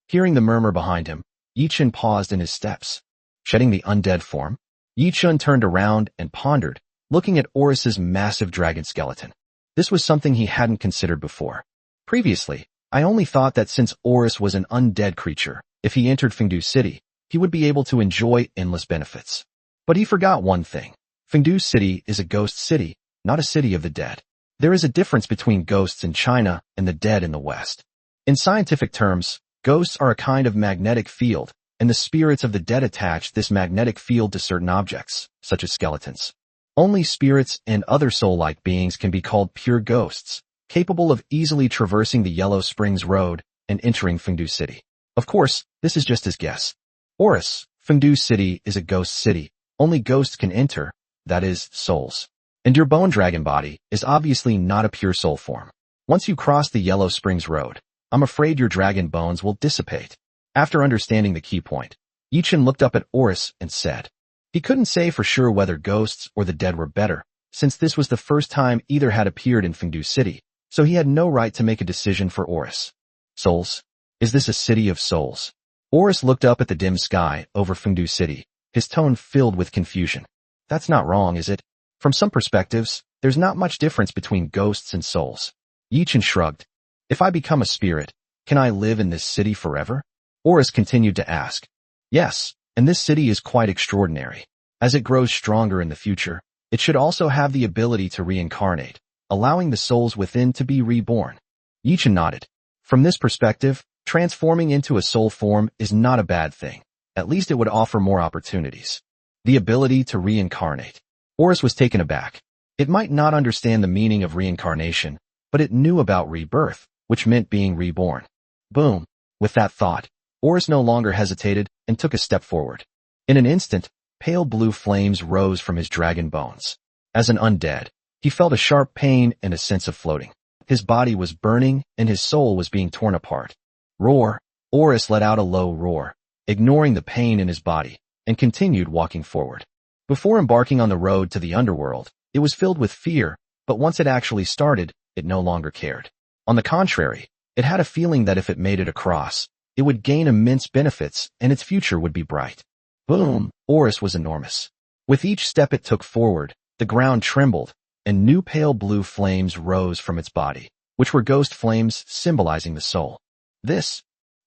Hearing the murmur behind him, Yichun paused in his steps. Shedding the undead form, Yichun turned around and pondered, looking at Oris's massive dragon skeleton. This was something he hadn't considered before. Previously, I only thought that since Oris was an undead creature, if he entered Fengdu City, he would be able to enjoy endless benefits. But he forgot one thing. Fengdu City is a ghost city, not a city of the dead. There is a difference between ghosts in China and the dead in the West. In scientific terms, ghosts are a kind of magnetic field, and the spirits of the dead attach this magnetic field to certain objects, such as skeletons. Only spirits and other soul-like beings can be called pure ghosts, capable of easily traversing the Yellow Springs Road and entering Fengdu City. Of course, this is just his guess. Horus, Fengdu City is a ghost city. Only ghosts can enter, that is, souls. And your bone dragon body is obviously not a pure soul form. Once you cross the Yellow Springs Road, I'm afraid your dragon bones will dissipate. After understanding the key point, Yichen looked up at Horus and said. He couldn't say for sure whether ghosts or the dead were better, since this was the first time either had appeared in Fengdu City, so he had no right to make a decision for Horus. Souls? Is this a city of souls? Horus looked up at the dim sky over Fengdu City, his tone filled with confusion. That's not wrong, is it? From some perspectives, there's not much difference between ghosts and souls. Yichen shrugged. If I become a spirit, can I live in this city forever? Horus continued to ask. Yes, and this city is quite extraordinary. As it grows stronger in the future, it should also have the ability to reincarnate, allowing the souls within to be reborn. Yichen nodded. From this perspective, transforming into a soul form is not a bad thing. At least it would offer more opportunities. The ability to reincarnate. Horus was taken aback. It might not understand the meaning of reincarnation, but it knew about rebirth, which meant being reborn. Boom. With that thought, Horus no longer hesitated and took a step forward. In an instant, pale blue flames rose from his dragon bones. As an undead, he felt a sharp pain and a sense of floating. His body was burning and his soul was being torn apart. Roar! Horus let out a low roar, ignoring the pain in his body, and continued walking forward. Before embarking on the road to the underworld, it was filled with fear, but once it actually started, it no longer cared. On the contrary, it had a feeling that if it made it across, it would gain immense benefits and its future would be bright. Boom! Horus was enormous. With each step it took forward, the ground trembled, and new pale blue flames rose from its body, which were ghost flames symbolizing the soul.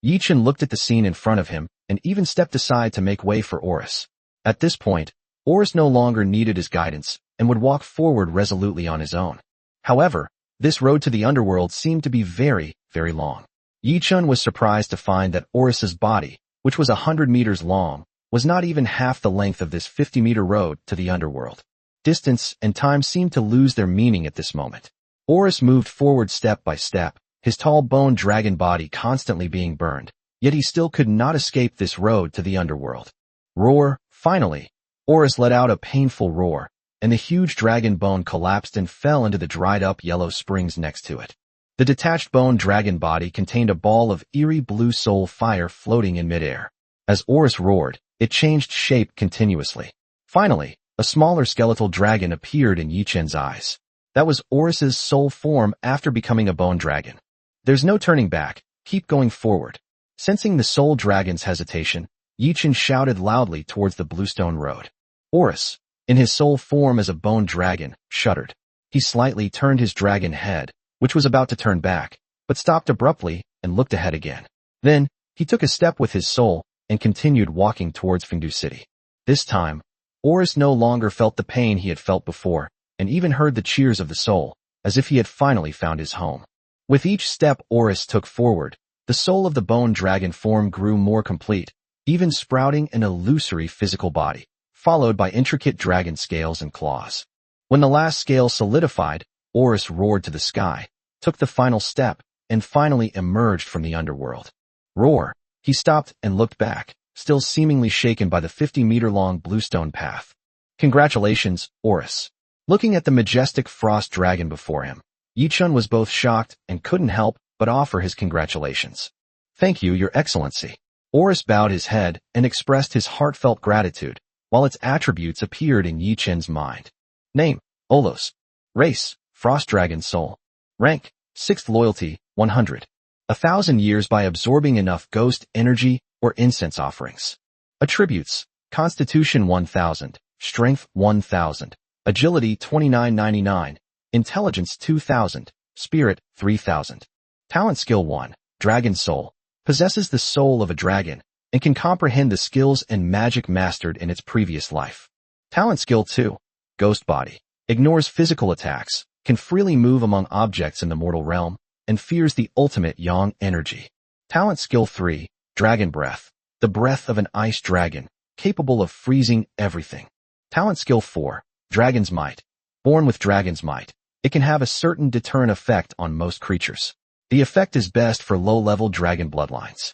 Yichen looked at the scene in front of him and even stepped aside to make way for Horus. At this point, Horus no longer needed his guidance and would walk forward resolutely on his own. However, this road to the underworld seemed to be very, very long. Yichen was surprised to find that Horus's body, which was 100 meters long, was not even half the length of this 50-meter road to the underworld. Distance and time seemed to lose their meaning at this moment. Horus moved forward step by step, his tall bone dragon body constantly being burned, yet he still could not escape this road to the underworld. Roar! Finally, Horus let out a painful roar, and the huge dragon bone collapsed and fell into the dried-up yellow springs next to it. The detached bone dragon body contained a ball of eerie blue soul fire floating in midair. As Horus roared, it changed shape continuously. Finally, a smaller skeletal dragon appeared in Yichen's eyes. That was Horus's soul form after becoming a bone dragon. There's no turning back, keep going forward. Sensing the soul dragon's hesitation, Yichen shouted loudly towards the bluestone road. Horus, in his soul form as a bone dragon, shuddered. He slightly turned his dragon head, which was about to turn back, but stopped abruptly and looked ahead again. Then, he took a step with his soul and continued walking towards Fengdu City. This time, Horus no longer felt the pain he had felt before, and even heard the cheers of the soul, as if he had finally found his home. With each step Horus took forward, the soul of the bone dragon form grew more complete, even sprouting an illusory physical body, followed by intricate dragon scales and claws. When the last scale solidified, Horus roared to the sky, took the final step, and finally emerged from the underworld. Roar! He stopped and looked back, still seemingly shaken by the 50-meter-long bluestone path. Congratulations, Horus. Looking at the majestic frost dragon before him, Yichen was both shocked and couldn't help but offer his congratulations. Thank you, Your Excellency. Horus bowed his head and expressed his heartfelt gratitude, while its attributes appeared in Yichen's mind. Name, Olos. Race, Frost Dragon Soul. Rank, 6th Loyalty, 100. 1,000 years by absorbing enough ghost energy or incense offerings. Attributes, Constitution 1000, Strength 1000, Agility 2999, Intelligence 2000, Spirit 3000. Talent Skill 1, Dragon Soul, possesses the soul of a dragon, and can comprehend the skills and magic mastered in its previous life. Talent Skill 2, Ghost body. Ignores physical attacks, can freely move among objects in the mortal realm, and fears the ultimate yang energy. Talent skill 3, Dragon breath. The breath of an ice dragon, capable of freezing everything. Talent skill 4, Dragon's might. Born with Dragon's might, it can have a certain deterrent effect on most creatures. The effect is best for low-level dragon bloodlines.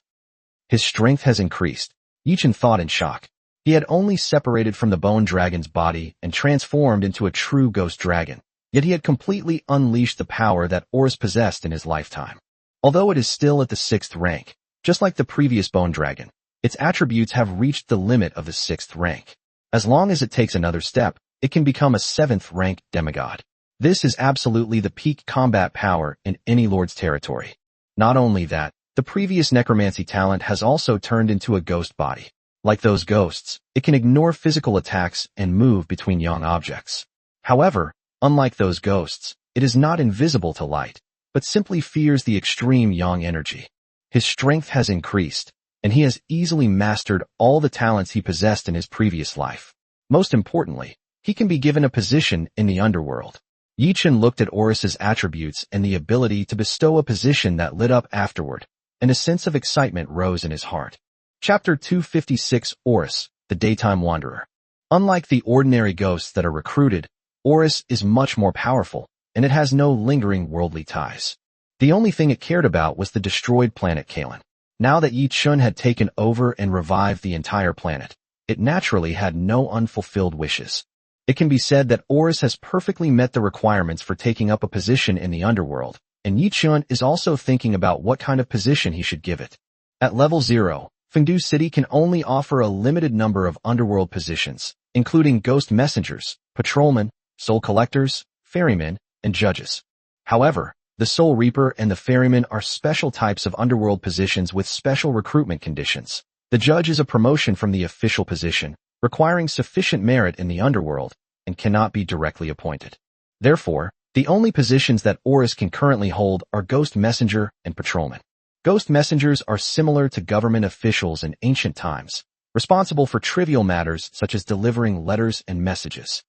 His strength has increased. Yichen thought in shock. He had only separated from the bone dragon's body and transformed into a true ghost dragon, yet he had completely unleashed the power that Horus possessed in his lifetime. Although it is still at the 6th rank, just like the previous bone dragon, its attributes have reached the limit of the 6th rank. As long as it takes another step, it can become a 7th rank demigod. This is absolutely the peak combat power in any lord's territory. Not only that, the previous necromancy talent has also turned into a ghost body. Like those ghosts, it can ignore physical attacks and move between yang objects. However, unlike those ghosts, it is not invisible to light, but simply fears the extreme yang energy. His strength has increased, and he has easily mastered all the talents he possessed in his previous life. Most importantly, he can be given a position in the underworld. Yichen looked at Horus's attributes and the ability to bestow a position that lit up afterward, and a sense of excitement rose in his heart. Chapter 256 Horus, the Daytime Wanderer. Unlike the ordinary ghosts that are recruited, Horus is much more powerful, and it has no lingering worldly ties. The only thing it cared about was the destroyed planet Kalen. Now that Yichen had taken over and revived the entire planet, it naturally had no unfulfilled wishes. It can be said that Horus has perfectly met the requirements for taking up a position in the underworld, and Yichen is also thinking about what kind of position he should give it. At level 0, Fengdu City can only offer a limited number of underworld positions, including ghost messengers, patrolmen, soul collectors, ferrymen, and judges. However, the Soul Reaper and the ferryman are special types of underworld positions with special recruitment conditions. The judge is a promotion from the official position, requiring sufficient merit in the underworld, and cannot be directly appointed. Therefore, the only positions that Horus can currently hold are Ghost Messenger and Patrolman. Ghost Messengers are similar to government officials in ancient times, responsible for trivial matters such as delivering letters and messages.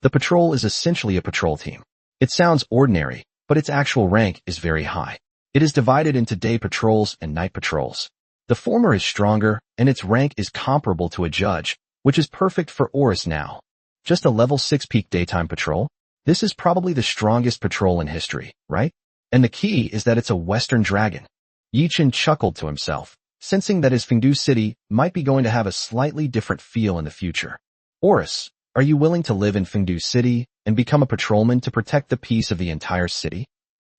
The patrol is essentially a patrol team. It sounds ordinary, but its actual rank is very high. It is divided into day patrols and night patrols. The former is stronger, and its rank is comparable to a judge, which is perfect for Horus now. Just a level 6 peak daytime patrol? This is probably the strongest patrol in history, right? And the key is that it's a Western dragon. Yichen chuckled to himself, sensing that his Fengdu City might be going to have a slightly different feel in the future. Horus, are you willing to live in Fengdu City and become a patrolman to protect the peace of the entire city?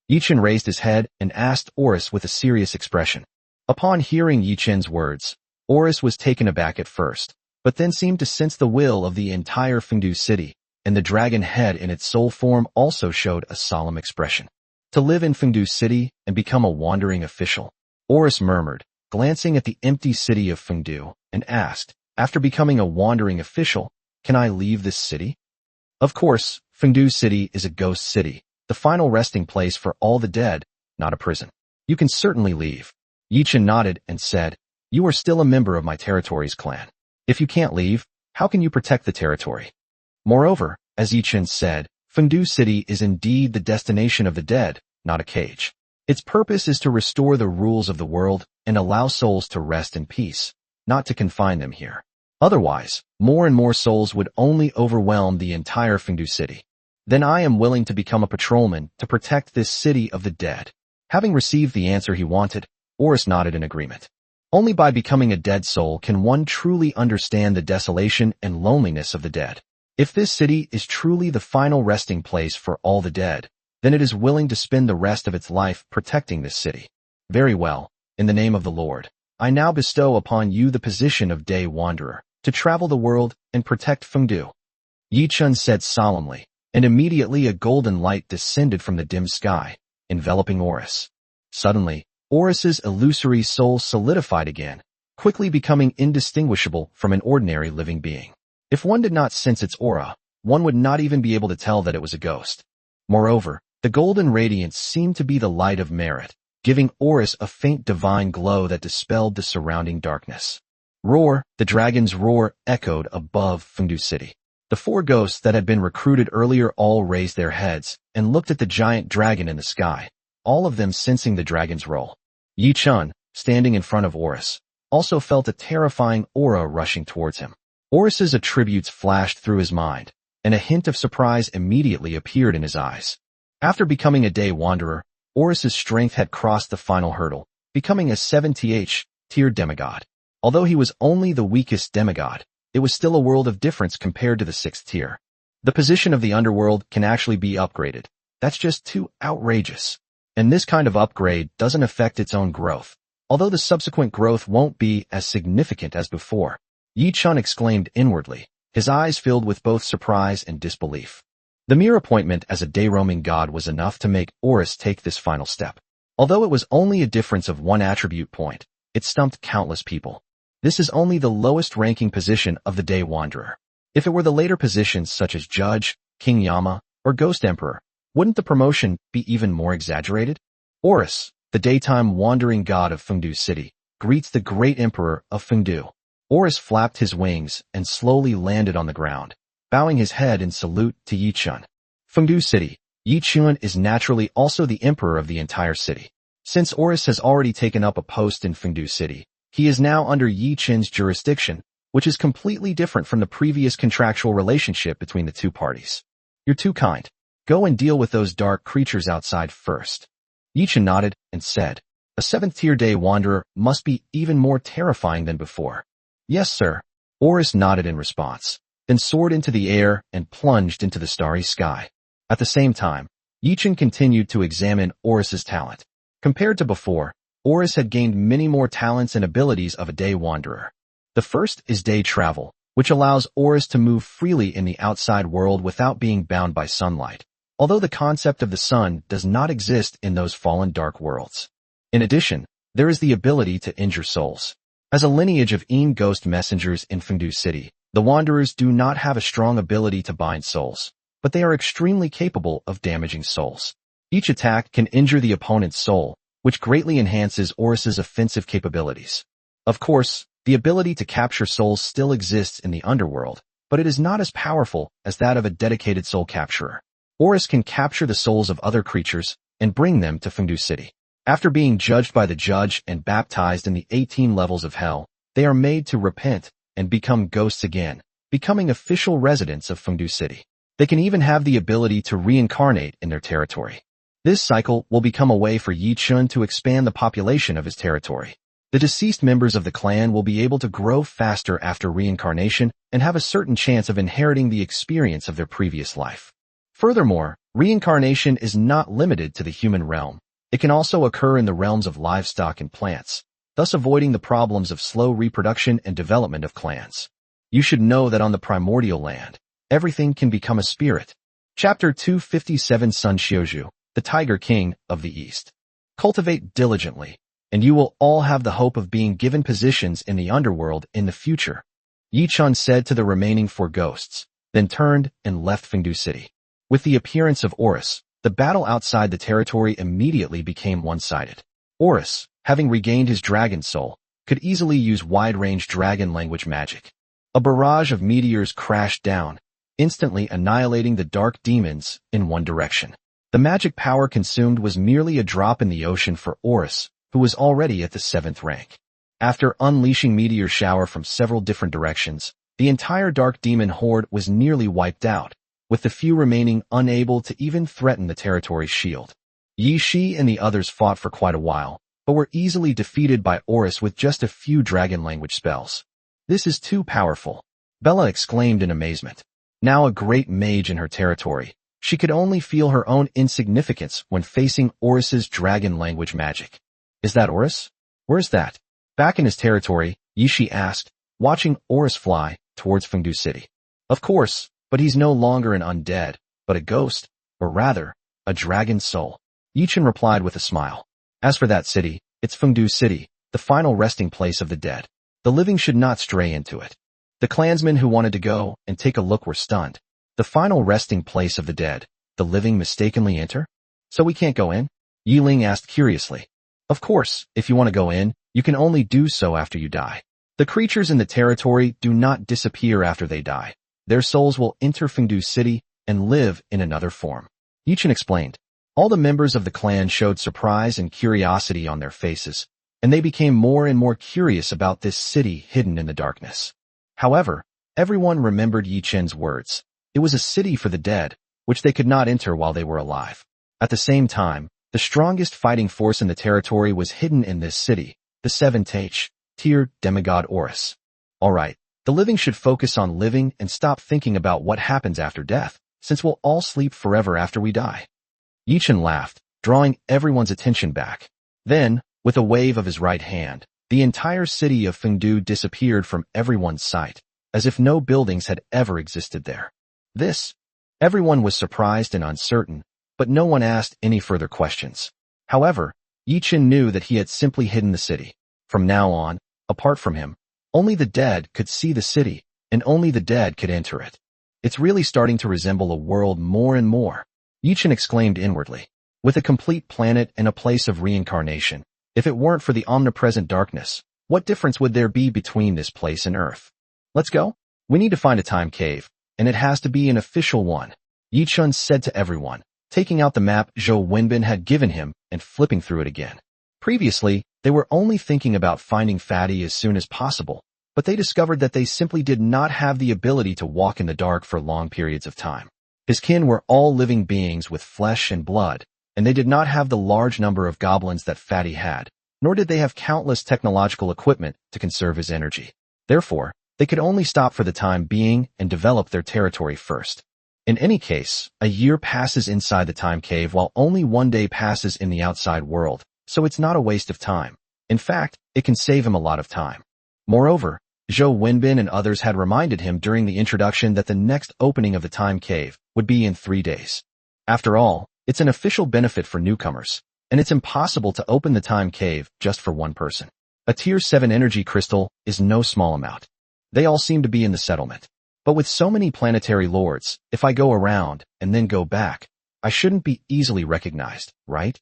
Yichen raised his head and asked Horus with a serious expression. Upon hearing Yichen's words, Horus was taken aback at first, but then seemed to sense the will of the entire Fengdu City, and the dragon head in its soul form also showed a solemn expression. To live in Fengdu City and become a wandering official, Horus murmured, glancing at the empty city of Fengdu, and asked, after becoming a wandering official, can I leave this city? Of course, Fengdu City is a ghost city, the final resting place for all the dead, not a prison. You can certainly leave. Yichen nodded and said, you are still a member of my territory's clan. If you can't leave, how can you protect the territory? Moreover, as Yichen said, Fengdu City is indeed the destination of the dead, not a cage. Its purpose is to restore the rules of the world and allow souls to rest in peace, not to confine them here. Otherwise, more and more souls would only overwhelm the entire Fengdu City. Then I am willing to become a patrolman to protect this city of the dead. Having received the answer he wanted, Horus nodded in agreement. Only by becoming a dead soul can one truly understand the desolation and loneliness of the dead. If this city is truly the final resting place for all the dead, then it is willing to spend the rest of its life protecting this city. Very well, in the name of the Lord, I now bestow upon you the position of Day Wanderer, to travel the world and protect Fengdu. Yichen said solemnly, and immediately a golden light descended from the dim sky, enveloping Horus. Suddenly, Horus's illusory soul solidified again, quickly becoming indistinguishable from an ordinary living being. If one did not sense its aura, one would not even be able to tell that it was a ghost. Moreover, the golden radiance seemed to be the light of merit, giving Horus a faint divine glow that dispelled the surrounding darkness. Roar, the dragon's roar echoed above Fengdu City. The The 4 ghosts that had been recruited earlier all raised their heads and looked at the giant dragon in the sky, all of them sensing the dragon's role. Yi-chun, standing in front of Oris, also felt a terrifying aura rushing towards him. Oris's attributes flashed through his mind, and a hint of surprise immediately appeared in his eyes. After becoming a day wanderer, Oris's strength had crossed the final hurdle, becoming a 7th tier demigod. Although he was only the weakest demigod, it was still a world of difference compared to the 6th tier. The position of the underworld can actually be upgraded. That's just too outrageous. And this kind of upgrade doesn't affect its own growth, although the subsequent growth won't be as significant as before. Yi-chun exclaimed inwardly, his eyes filled with both surprise and disbelief. The mere appointment as a day-roaming god was enough to make Oris take this final step. Although it was only a difference of 1 attribute point, it stumped countless people. This is only the lowest ranking position of the Day Wanderer. If it were the later positions such as Judge, King Yama, or Ghost Emperor, wouldn't the promotion be even more exaggerated? Oris, the daytime wandering god of Fengdu City, greets the great emperor of Fengdu. Oris flapped his wings and slowly landed on the ground, bowing his head in salute to Yi-chun. Fengdu City, Yi-chun is naturally also the emperor of the entire city. Since Oris has already taken up a post in Fengdu City, he is now under Yi-chun's jurisdiction, which is completely different from the previous contractual relationship between the two parties. You're too kind. Go and deal with those dark creatures outside first. Yi-chun nodded and said, a 7th tier day wanderer must be even more terrifying than before. Yes, sir. Oris nodded in response, then soared into the air and plunged into the starry sky. At the same time, Yi-chun continued to examine Oris's talent. Compared to before, Oris had gained many more talents and abilities of a day wanderer. The first is day travel, which allows Oris to move freely in the outside world without being bound by sunlight, although the concept of the sun does not exist in those fallen dark worlds. In addition, there is the ability to injure souls. As a lineage of ghost messengers in Fengdu City, the Wanderers do not have a strong ability to bind souls, but they are extremely capable of damaging souls. Each attack can injure the opponent's soul, which greatly enhances Oris's offensive capabilities. Of course, the ability to capture souls still exists in the underworld, but it is not as powerful as that of a dedicated soul capturer. Oris can capture the souls of other creatures and bring them to Fengdu City. After being judged by the judge and baptized in the 18 levels of hell, they are made to repent and become ghosts again, becoming official residents of Fengdu City. They can even have the ability to reincarnate in their territory. This cycle will become a way for Yi-chun to expand the population of his territory. The deceased members of the clan will be able to grow faster after reincarnation and have a certain chance of inheriting the experience of their previous life. Furthermore, reincarnation is not limited to the human realm. It can also occur in the realms of livestock and plants, thus avoiding the problems of slow reproduction and development of clans. You should know that on the primordial land, everything can become a spirit. Chapter 257 Sun Xiuju, the Tiger King of the East. Cultivate diligently, and you will all have the hope of being given positions in the underworld in the future. Yi-chun said to the remaining 4 ghosts, then turned and left Fengdu City. With the appearance of Oris, the battle outside the territory immediately became one-sided. Oris, having regained his dragon soul, could easily use wide-range dragon language magic. A barrage of meteors crashed down, instantly annihilating the dark demons in one direction. The magic power consumed was merely a drop in the ocean for Oris, who was already at the 7th rank. After unleashing meteor shower from several different directions, the entire dark demon horde was nearly wiped out, with the few remaining unable to even threaten the territory's shield. Yi Shi and the others fought for quite a while, but were easily defeated by Oris with just a few dragon language spells. This is too powerful, Bella exclaimed in amazement. Now a great mage in her territory, she could only feel her own insignificance when facing Oris's dragon language magic. Is that Oris? Where's that? Back in his territory, Yi Shi asked, watching Oris fly towards Fengdu City. Of course, but he's no longer an undead, but a ghost, or rather, a dragon soul. Yi-chun replied with a smile. As for that city, it's Fengdu City, the final resting place of the dead. The living should not stray into it. The clansmen who wanted to go and take a look were stunned. The final resting place of the dead, the living mistakenly enter? So we can't go in? Yi Ling asked curiously. Of course, if you want to go in, you can only do so after you die. The creatures in the territory do not disappear after they die. Their souls will enter Fengdu City and live in another form. Yichen explained. All the members of the clan showed surprise and curiosity on their faces, and they became more and more curious about this city hidden in the darkness. However, everyone remembered Yichen's words. It was a city for the dead, which they could not enter while they were alive. At the same time, the strongest fighting force in the territory was hidden in this city, the 7th tier demigod Horus. Alright, the living should focus on living and stop thinking about what happens after death, since we'll all sleep forever after we die. Yichen laughed, drawing everyone's attention back. Then, with a wave of his right hand, the entire city of Fengdu disappeared from everyone's sight, as if no buildings had ever existed there. Everyone was surprised and uncertain, but no one asked any further questions. However, Yichen knew that he had simply hidden the city. From now on, apart from him, only the dead could see the city, and only the dead could enter it. It's really starting to resemble a world more and more, Yichen exclaimed inwardly. With a complete planet and a place of reincarnation, if it weren't for the omnipresent darkness, what difference would there be between this place and Earth? Let's go. We need to find a time cave, and it has to be an official one, Yichen said to everyone, taking out the map Zhou Wenbin had given him and flipping through it again. Previously, they were only thinking about finding Fatty as soon as possible, but they discovered that they simply did not have the ability to walk in the dark for long periods of time. His kin were all living beings with flesh and blood, and they did not have the large number of goblins that Fatty had, nor did they have countless technological equipment to conserve his energy. Therefore, they could only stop for the time being and develop their territory first. In any case, a year passes inside the time cave while only 1 day passes in the outside world, so it's not a waste of time. In fact, it can save him a lot of time. Moreover, Zhou Wenbin and others had reminded him during the introduction that the next opening of the time cave would be in 3 days. After all, it's an official benefit for newcomers, and it's impossible to open the time cave just for one person. A tier 7 energy crystal is no small amount. They all seem to be in the settlement. But with so many planetary lords, if I go around and then go back, I shouldn't be easily recognized, right?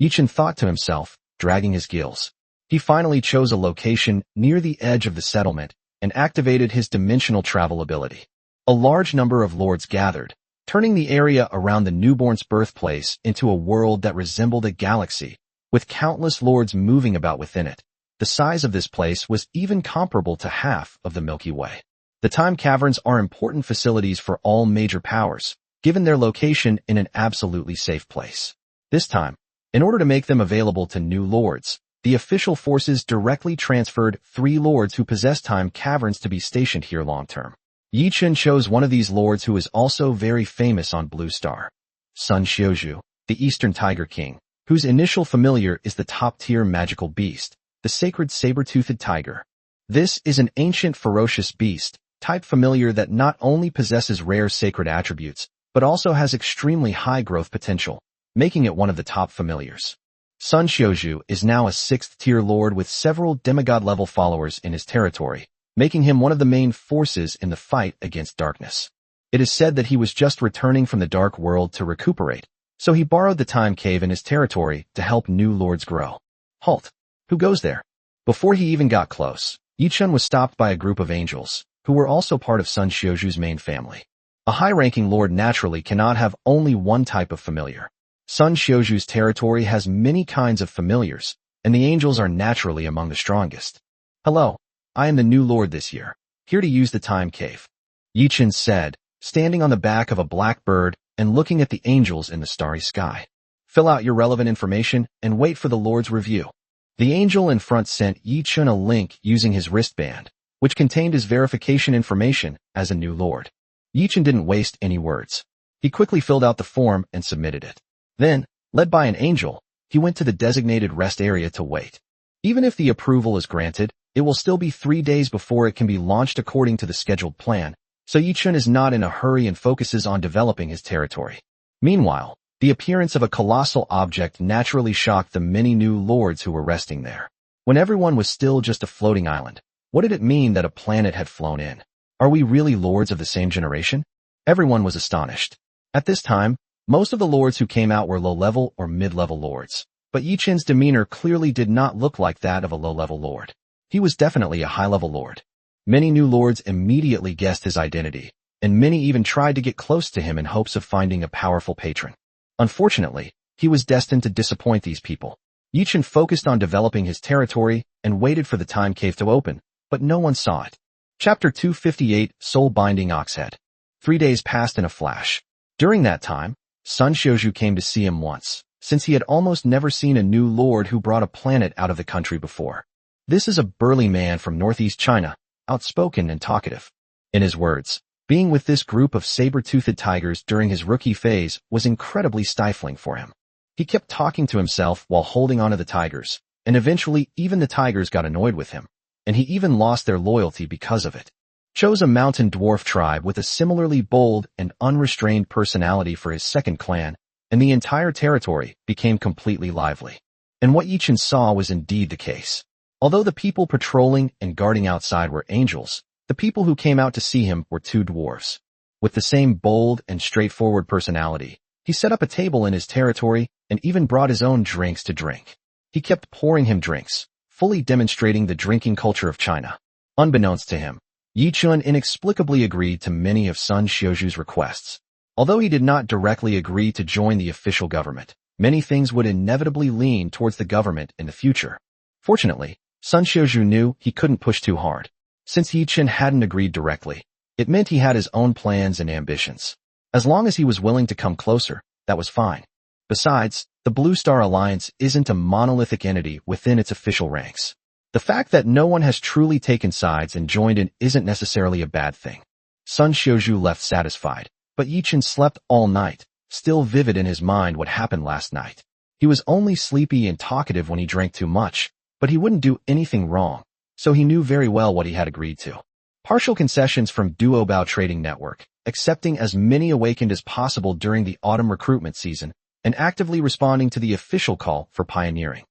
Yichen thought to himself, dragging his gills. He finally chose a location near the edge of the settlement and activated his dimensional travel ability. A large number of lords gathered, turning the area around the newborn's birthplace into a world that resembled a galaxy, with countless lords moving about within it. The size of this place was even comparable to half of the Milky Way. The time caverns are important facilities for all major powers, given their location in an absolutely safe place. This time, in order to make them available to new lords, the official forces directly transferred 3 lords who possess time caverns to be stationed here long-term. Yichen chose one of these lords who is also very famous on Blue Star. Sun Xiuzhu, the Eastern Tiger King, whose initial familiar is the top-tier magical beast, the sacred saber-toothed tiger. This is an ancient ferocious beast, type familiar that not only possesses rare sacred attributes, but also has extremely high growth potential, making it one of the top familiars. Sun Xiuzhu is now a 6th-tier lord with several demigod-level followers in his territory, making him one of the main forces in the fight against darkness. It is said that he was just returning from the dark world to recuperate, so he borrowed the time cave in his territory to help new lords grow. Halt! Who goes there? Before he even got close, Yichen was stopped by a group of angels, who were also part of Sun Xiuzhu's main family. A high-ranking lord naturally cannot have only one type of familiar. Sun Xiuzhu's territory has many kinds of familiars, and the angels are naturally among the strongest. Hello, I am the new lord this year, here to use the time cave, Yichen said, standing on the back of a black bird and looking at the angels in the starry sky. Fill out your relevant information and wait for the lord's review. The angel in front sent Yichen a link using his wristband, which contained his verification information as a new lord. Yichen didn't waste any words. He quickly filled out the form and submitted it. Then, led by an angel, he went to the designated rest area to wait. Even if the approval is granted, it will still be 3 days before it can be launched according to the scheduled plan, so Yichen is not in a hurry and focuses on developing his territory. Meanwhile, the appearance of a colossal object naturally shocked the many new lords who were resting there. When everyone was still just a floating island, what did it mean that a planet had flown in? Are we really lords of the same generation? Everyone was astonished. At this time, most of the lords who came out were low-level or mid-level lords, but Yichen's demeanor clearly did not look like that of a low-level lord. He was definitely a high-level lord. Many new lords immediately guessed his identity, and many even tried to get close to him in hopes of finding a powerful patron. Unfortunately, he was destined to disappoint these people. Yichen focused on developing his territory and waited for the time cave to open, but no one saw it. Chapter 258, Soul-Binding Oxhead. 3 days passed in a flash. During that time, Sun Xiaozhu came to see him once, since he had almost never seen a new lord who brought a planet out of the country before. This is a burly man from northeast China, outspoken and talkative. In his words, being with this group of saber-toothed tigers during his rookie phase was incredibly stifling for him. He kept talking to himself while holding onto the tigers, and eventually even the tigers got annoyed with him, and he even lost their loyalty because of it. Chose a mountain dwarf tribe with a similarly bold and unrestrained personality for his second clan, and the entire territory became completely lively. And what Yichen saw was indeed the case. Although the people patrolling and guarding outside were angels, the people who came out to see him were two dwarves. With the same bold and straightforward personality, he set up a table in his territory and even brought his own drinks to drink. He kept pouring him drinks, fully demonstrating the drinking culture of China. Unbeknownst to him, Yichen inexplicably agreed to many of Sun Xiaozhu's requests. Although he did not directly agree to join the official government, many things would inevitably lean towards the government in the future. Fortunately, Sun Xiaozhu knew he couldn't push too hard. Since Yichen hadn't agreed directly, it meant he had his own plans and ambitions. As long as he was willing to come closer, that was fine. Besides, the Blue Star Alliance isn't a monolithic entity within its official ranks. The fact that no one has truly taken sides and joined in isn't necessarily a bad thing. Sun Xiaozhu left satisfied, but Yichen slept all night, still vivid in his mind what happened last night. He was only sleepy and talkative when he drank too much, but he wouldn't do anything wrong, so he knew very well what he had agreed to. Partial concessions from Duobao Trading Network, accepting as many awakened as possible during the autumn recruitment season, and actively responding to the official call for pioneering.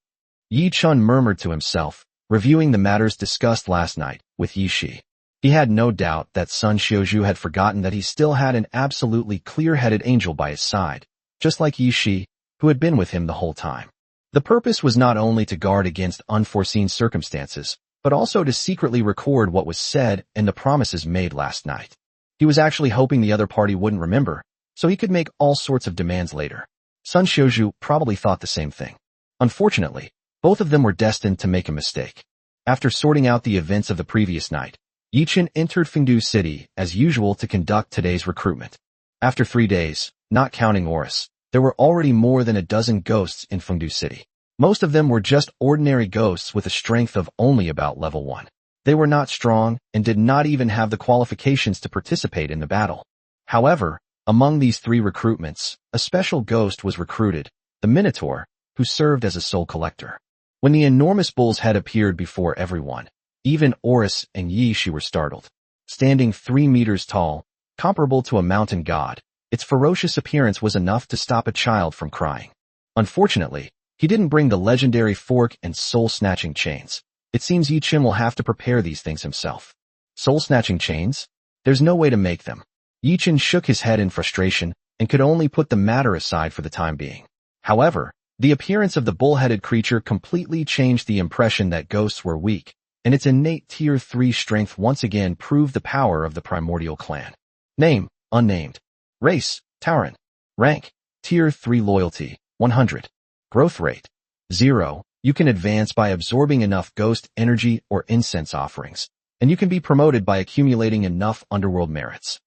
Yichen murmured to himself, reviewing the matters discussed last night with Yi Shi. He had no doubt that Sun Xiaozhu had forgotten that he still had an absolutely clear-headed angel by his side, just like Yi Shi, who had been with him the whole time. The purpose was not only to guard against unforeseen circumstances, but also to secretly record what was said and the promises made last night. He was actually hoping the other party wouldn't remember, so he could make all sorts of demands later. Sun Xiaozhu probably thought the same thing. Unfortunately, both of them were destined to make a mistake. After sorting out the events of the previous night, Yichen entered Fengdu City as usual to conduct today's recruitment. After 3 days, not counting Oris, there were already more than a dozen ghosts in Fengdu City. Most of them were just ordinary ghosts with a strength of only about level 1. They were not strong and did not even have the qualifications to participate in the battle. However, among these 3 recruitments, a special ghost was recruited, the Minotaur, who served as a soul collector. When the enormous bull's head appeared before everyone, even Oris and Yi Shi were startled. Standing 3 meters tall, comparable to a mountain god, its ferocious appearance was enough to stop a child from crying. Unfortunately, he didn't bring the legendary fork and soul-snatching chains. It seems Yichen will have to prepare these things himself. Soul-snatching chains? There's no way to make them. Yichen shook his head in frustration and could only put the matter aside for the time being. However, the appearance of the bull-headed creature completely changed the impression that ghosts were weak, and its innate Tier 3 strength once again proved the power of the primordial clan. Name, unnamed. Race, Tauren. Rank, Tier 3 loyalty, 100. Growth rate, 0. You can advance by absorbing enough ghost energy or incense offerings, and you can be promoted by accumulating enough underworld merits.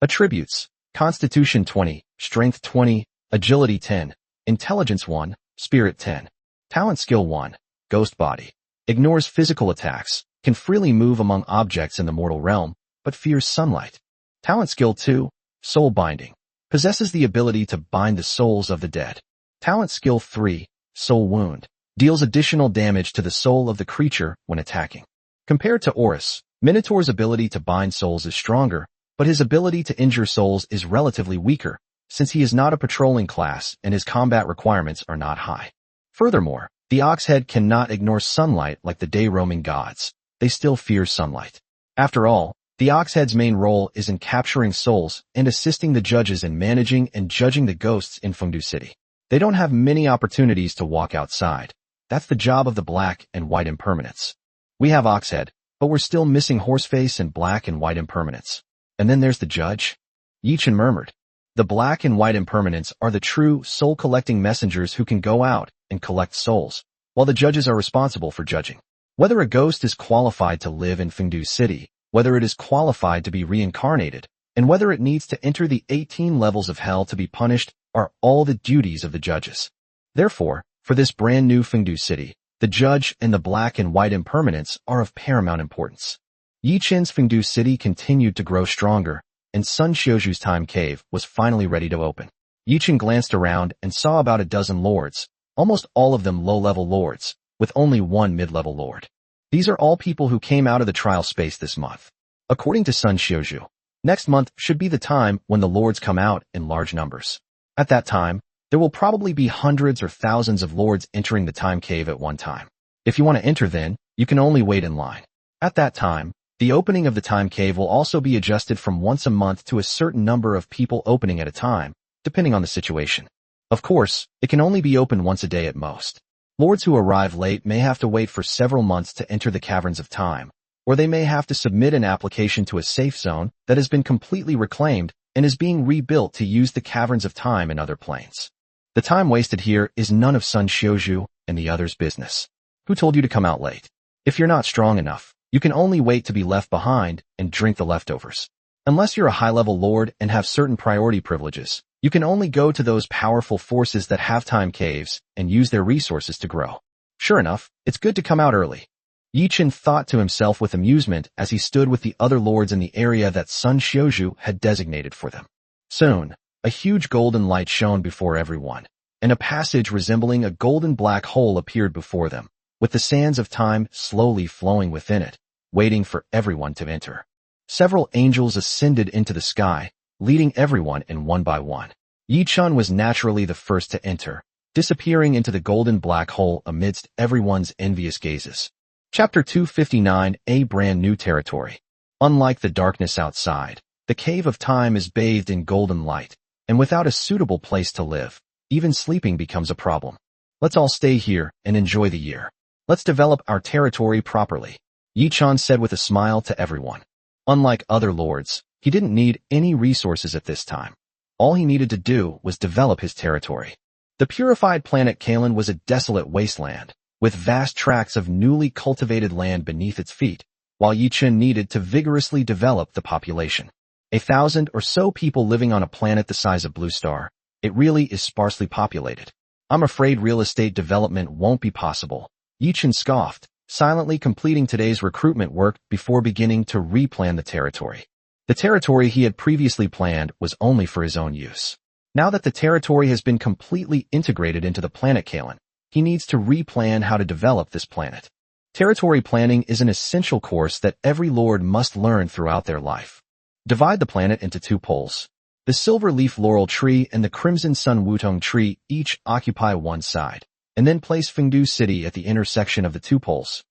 Attributes, Constitution 20, Strength 20, Agility 10, Intelligence 1, Spirit 10. Talent Skill 1, Ghost Body. Ignores physical attacks, can freely move among objects in the mortal realm, but fears sunlight. Talent Skill 2, Soul Binding. Possesses the ability to bind the souls of the dead. Talent Skill 3, Soul Wound. Deals additional damage to the soul of the creature when attacking. Compared to Oris, Minotaur's ability to bind souls is stronger, but his ability to injure souls is relatively weaker, since he is not a patrolling class and his combat requirements are not high. Furthermore, the Oxhead cannot ignore sunlight like the day-roaming gods. They still fear sunlight. After all, the Oxhead's main role is in capturing souls and assisting the judges in managing and judging the ghosts in Fengdu City. They don't have many opportunities to walk outside. That's the job of the black and white impermanents. We have Oxhead, but we're still missing Horseface and black and white impermanents. And then there's the judge? Yichen murmured. The black and white impermanents are the true soul-collecting messengers who can go out and collect souls, while the judges are responsible for judging. Whether a ghost is qualified to live in Fengdu City, whether it is qualified to be reincarnated, and whether it needs to enter the 18 levels of hell to be punished are all the duties of the judges. Therefore, for this brand new Fengdu City, the judge and the black and white impermanents are of paramount importance. Yichen's Fengdu City continued to grow stronger, and Sun Xiuju's time cave was finally ready to open. Yichen glanced around and saw about a dozen lords, almost all of them low-level lords, with only one mid-level lord. These are all people who came out of the trial space this month. According to Sun Xiuju, next month should be the time when the lords come out in large numbers. At that time, there will probably be hundreds or thousands of lords entering the time cave at one time. If you want to enter then, you can only wait in line. At that time, the opening of the time cave will also be adjusted from once a month to a certain number of people opening at a time, depending on the situation. Of course, it can only be open once a day at most. Lords who arrive late may have to wait for several months to enter the caverns of time, or they may have to submit an application to a safe zone that has been completely reclaimed and is being rebuilt to use the caverns of time in other planes. The time wasted here is none of Sun Xiuju and the others' business. Who told you to come out late? If you're not strong enough, you can only wait to be left behind and drink the leftovers. Unless you're a high-level lord and have certain priority privileges, you can only go to those powerful forces that have time caves and use their resources to grow. Sure enough, it's good to come out early. Yichen thought to himself with amusement as he stood with the other lords in the area that Sun Xiuju had designated for them. Soon, a huge golden light shone before everyone, and a passage resembling a golden black hole appeared before them, with the sands of time slowly flowing within it, waiting for everyone to enter. Several angels ascended into the sky, leading everyone in one by one. Yichen was naturally the first to enter, disappearing into the golden black hole amidst everyone's envious gazes. Chapter 259, A Brand New Territory. Unlike the darkness outside, the cave of time is bathed in golden light, and without a suitable place to live, even sleeping becomes a problem. Let's all stay here and enjoy the year. Let's develop our territory properly, Yichen said with a smile to everyone. Unlike other lords, he didn't need any resources at this time. All he needed to do was develop his territory. The purified planet Kalen was a desolate wasteland, with vast tracts of newly cultivated land beneath its feet, while Yichen needed to vigorously develop the population. 1,000 or so people living on a planet the size of Blue Star, it really is sparsely populated. I'm afraid real estate development won't be possible, Yichen scoffed, silently completing today's recruitment work before beginning to replan the territory. The territory he had previously planned was only for his own use. Now that the territory has been completely integrated into the planet Kalen, he needs to replan how to develop this planet. Territory planning is an essential course that every lord must learn throughout their life. Divide the planet into two poles. The silver leaf laurel tree and the crimson sun wutong tree each occupy one side, and then place Fengdu City at the intersection of the two poles.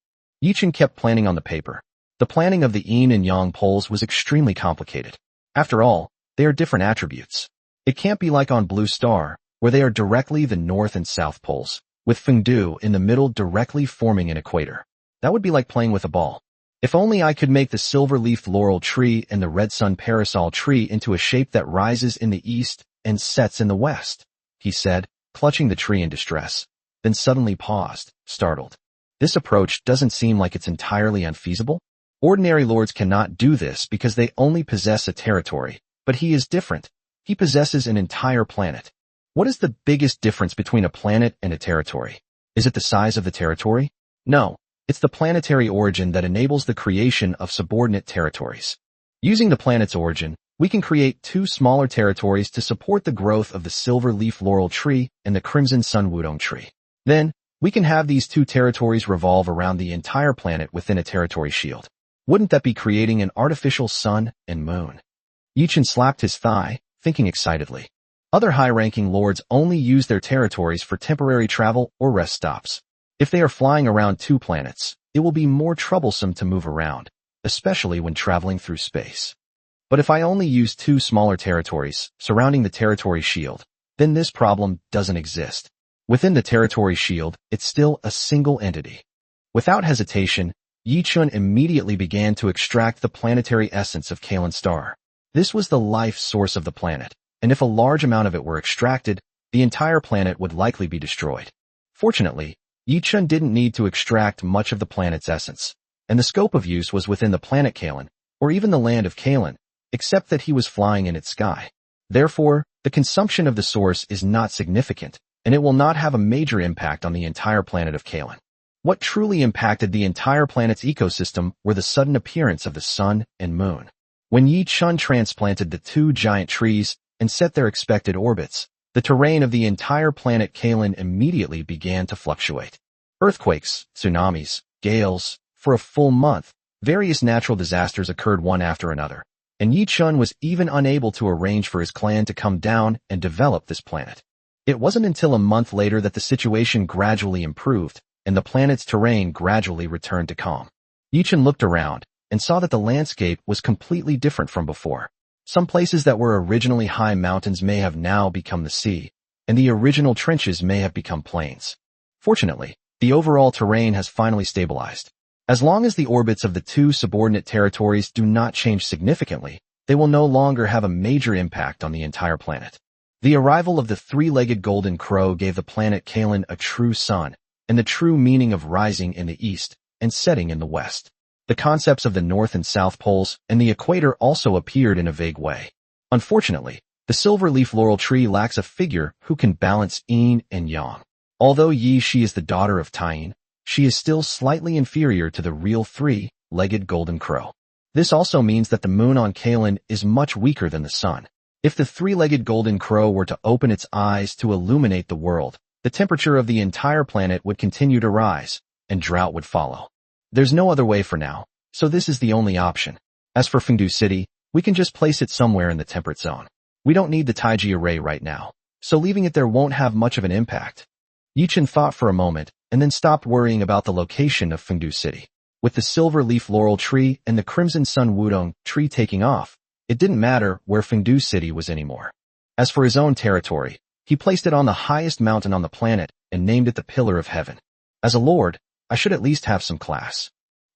Yichen kept planning on the paper. The planning of the yin and yang poles was extremely complicated. After all, they are different attributes. It can't be like on Blue Star, where they are directly the north and south poles, with Fengdu in the middle directly forming an equator. That would be like playing with a ball. If only I could make the silver-leaf laurel tree and the red sun parasol tree into a shape that rises in the east and sets in the west, he said, clutching the tree in distress, then suddenly paused, startled. This approach doesn't seem like it's entirely unfeasible. Ordinary lords cannot do this because they only possess a territory, but he is different. He possesses an entire planet. What is the biggest difference between a planet and a territory? Is it the size of the territory? No, it's the planetary origin that enables the creation of subordinate territories. Using the planet's origin, we can create two smaller territories to support the growth of the silver leaf laurel tree and the crimson sun wudong tree. Then, we can have these two territories revolve around the entire planet within a territory shield. Wouldn't that be creating an artificial sun and moon? Yichen slapped his thigh, thinking excitedly. Other high-ranking lords only use their territories for temporary travel or rest stops. If they are flying around two planets, it will be more troublesome to move around, especially when traveling through space. But if I only use two smaller territories surrounding the territory shield, then this problem doesn't exist. Within the territory shield, it's still a single entity. Without hesitation, Yichen immediately began to extract the planetary essence of Kalen Star. This was the life source of the planet, and if a large amount of it were extracted, the entire planet would likely be destroyed. Fortunately, Yichun didn't need to extract much of the planet's essence, and the scope of use was within the planet Kalen, or even the land of Kalen, except that he was flying in its sky. Therefore, the consumption of the source is not significant, and it will not have a major impact on the entire planet of Kalen. What truly impacted the entire planet's ecosystem were the sudden appearance of the sun and moon. When Yi Chun transplanted the two giant trees and set their expected orbits, the terrain of the entire planet Kalen immediately began to fluctuate. Earthquakes, tsunamis, gales, for a full month, various natural disasters occurred one after another, and Yi Chun was even unable to arrange for his clan to come down and develop this planet. It wasn't until a month later that the situation gradually improved, and the planet's terrain gradually returned to calm. Yi Chun looked around and saw that the landscape was completely different from before. Some places that were originally high mountains may have now become the sea, and the original trenches may have become plains. Fortunately, the overall terrain has finally stabilized. As long as the orbits of the two subordinate territories do not change significantly, they will no longer have a major impact on the entire planet. The arrival of the three-legged golden crow gave the planet Kalen a true sun, and the true meaning of rising in the east and setting in the west. The concepts of the North and South Poles and the equator also appeared in a vague way. Unfortunately, the silver-leaf laurel tree lacks a figure who can balance yin and yang. Although she is the daughter of Tyin, she is still slightly inferior to the real three-legged golden crow. This also means that the moon on Kalen is much weaker than the sun. If the three-legged golden crow were to open its eyes to illuminate the world, the temperature of the entire planet would continue to rise, and drought would follow. There's no other way for now, so this is the only option. As for Fengdu City, we can just place it somewhere in the temperate zone. We don't need the Taiji array right now, so leaving it there won't have much of an impact. Yichun thought for a moment, and then stopped worrying about the location of Fengdu City. With the silver-leaf laurel tree and the crimson sun wudong tree taking off, it didn't matter where Fengdu City was anymore. As for his own territory, he placed it on the highest mountain on the planet and named it the Pillar of Heaven. As a lord, I should at least have some class.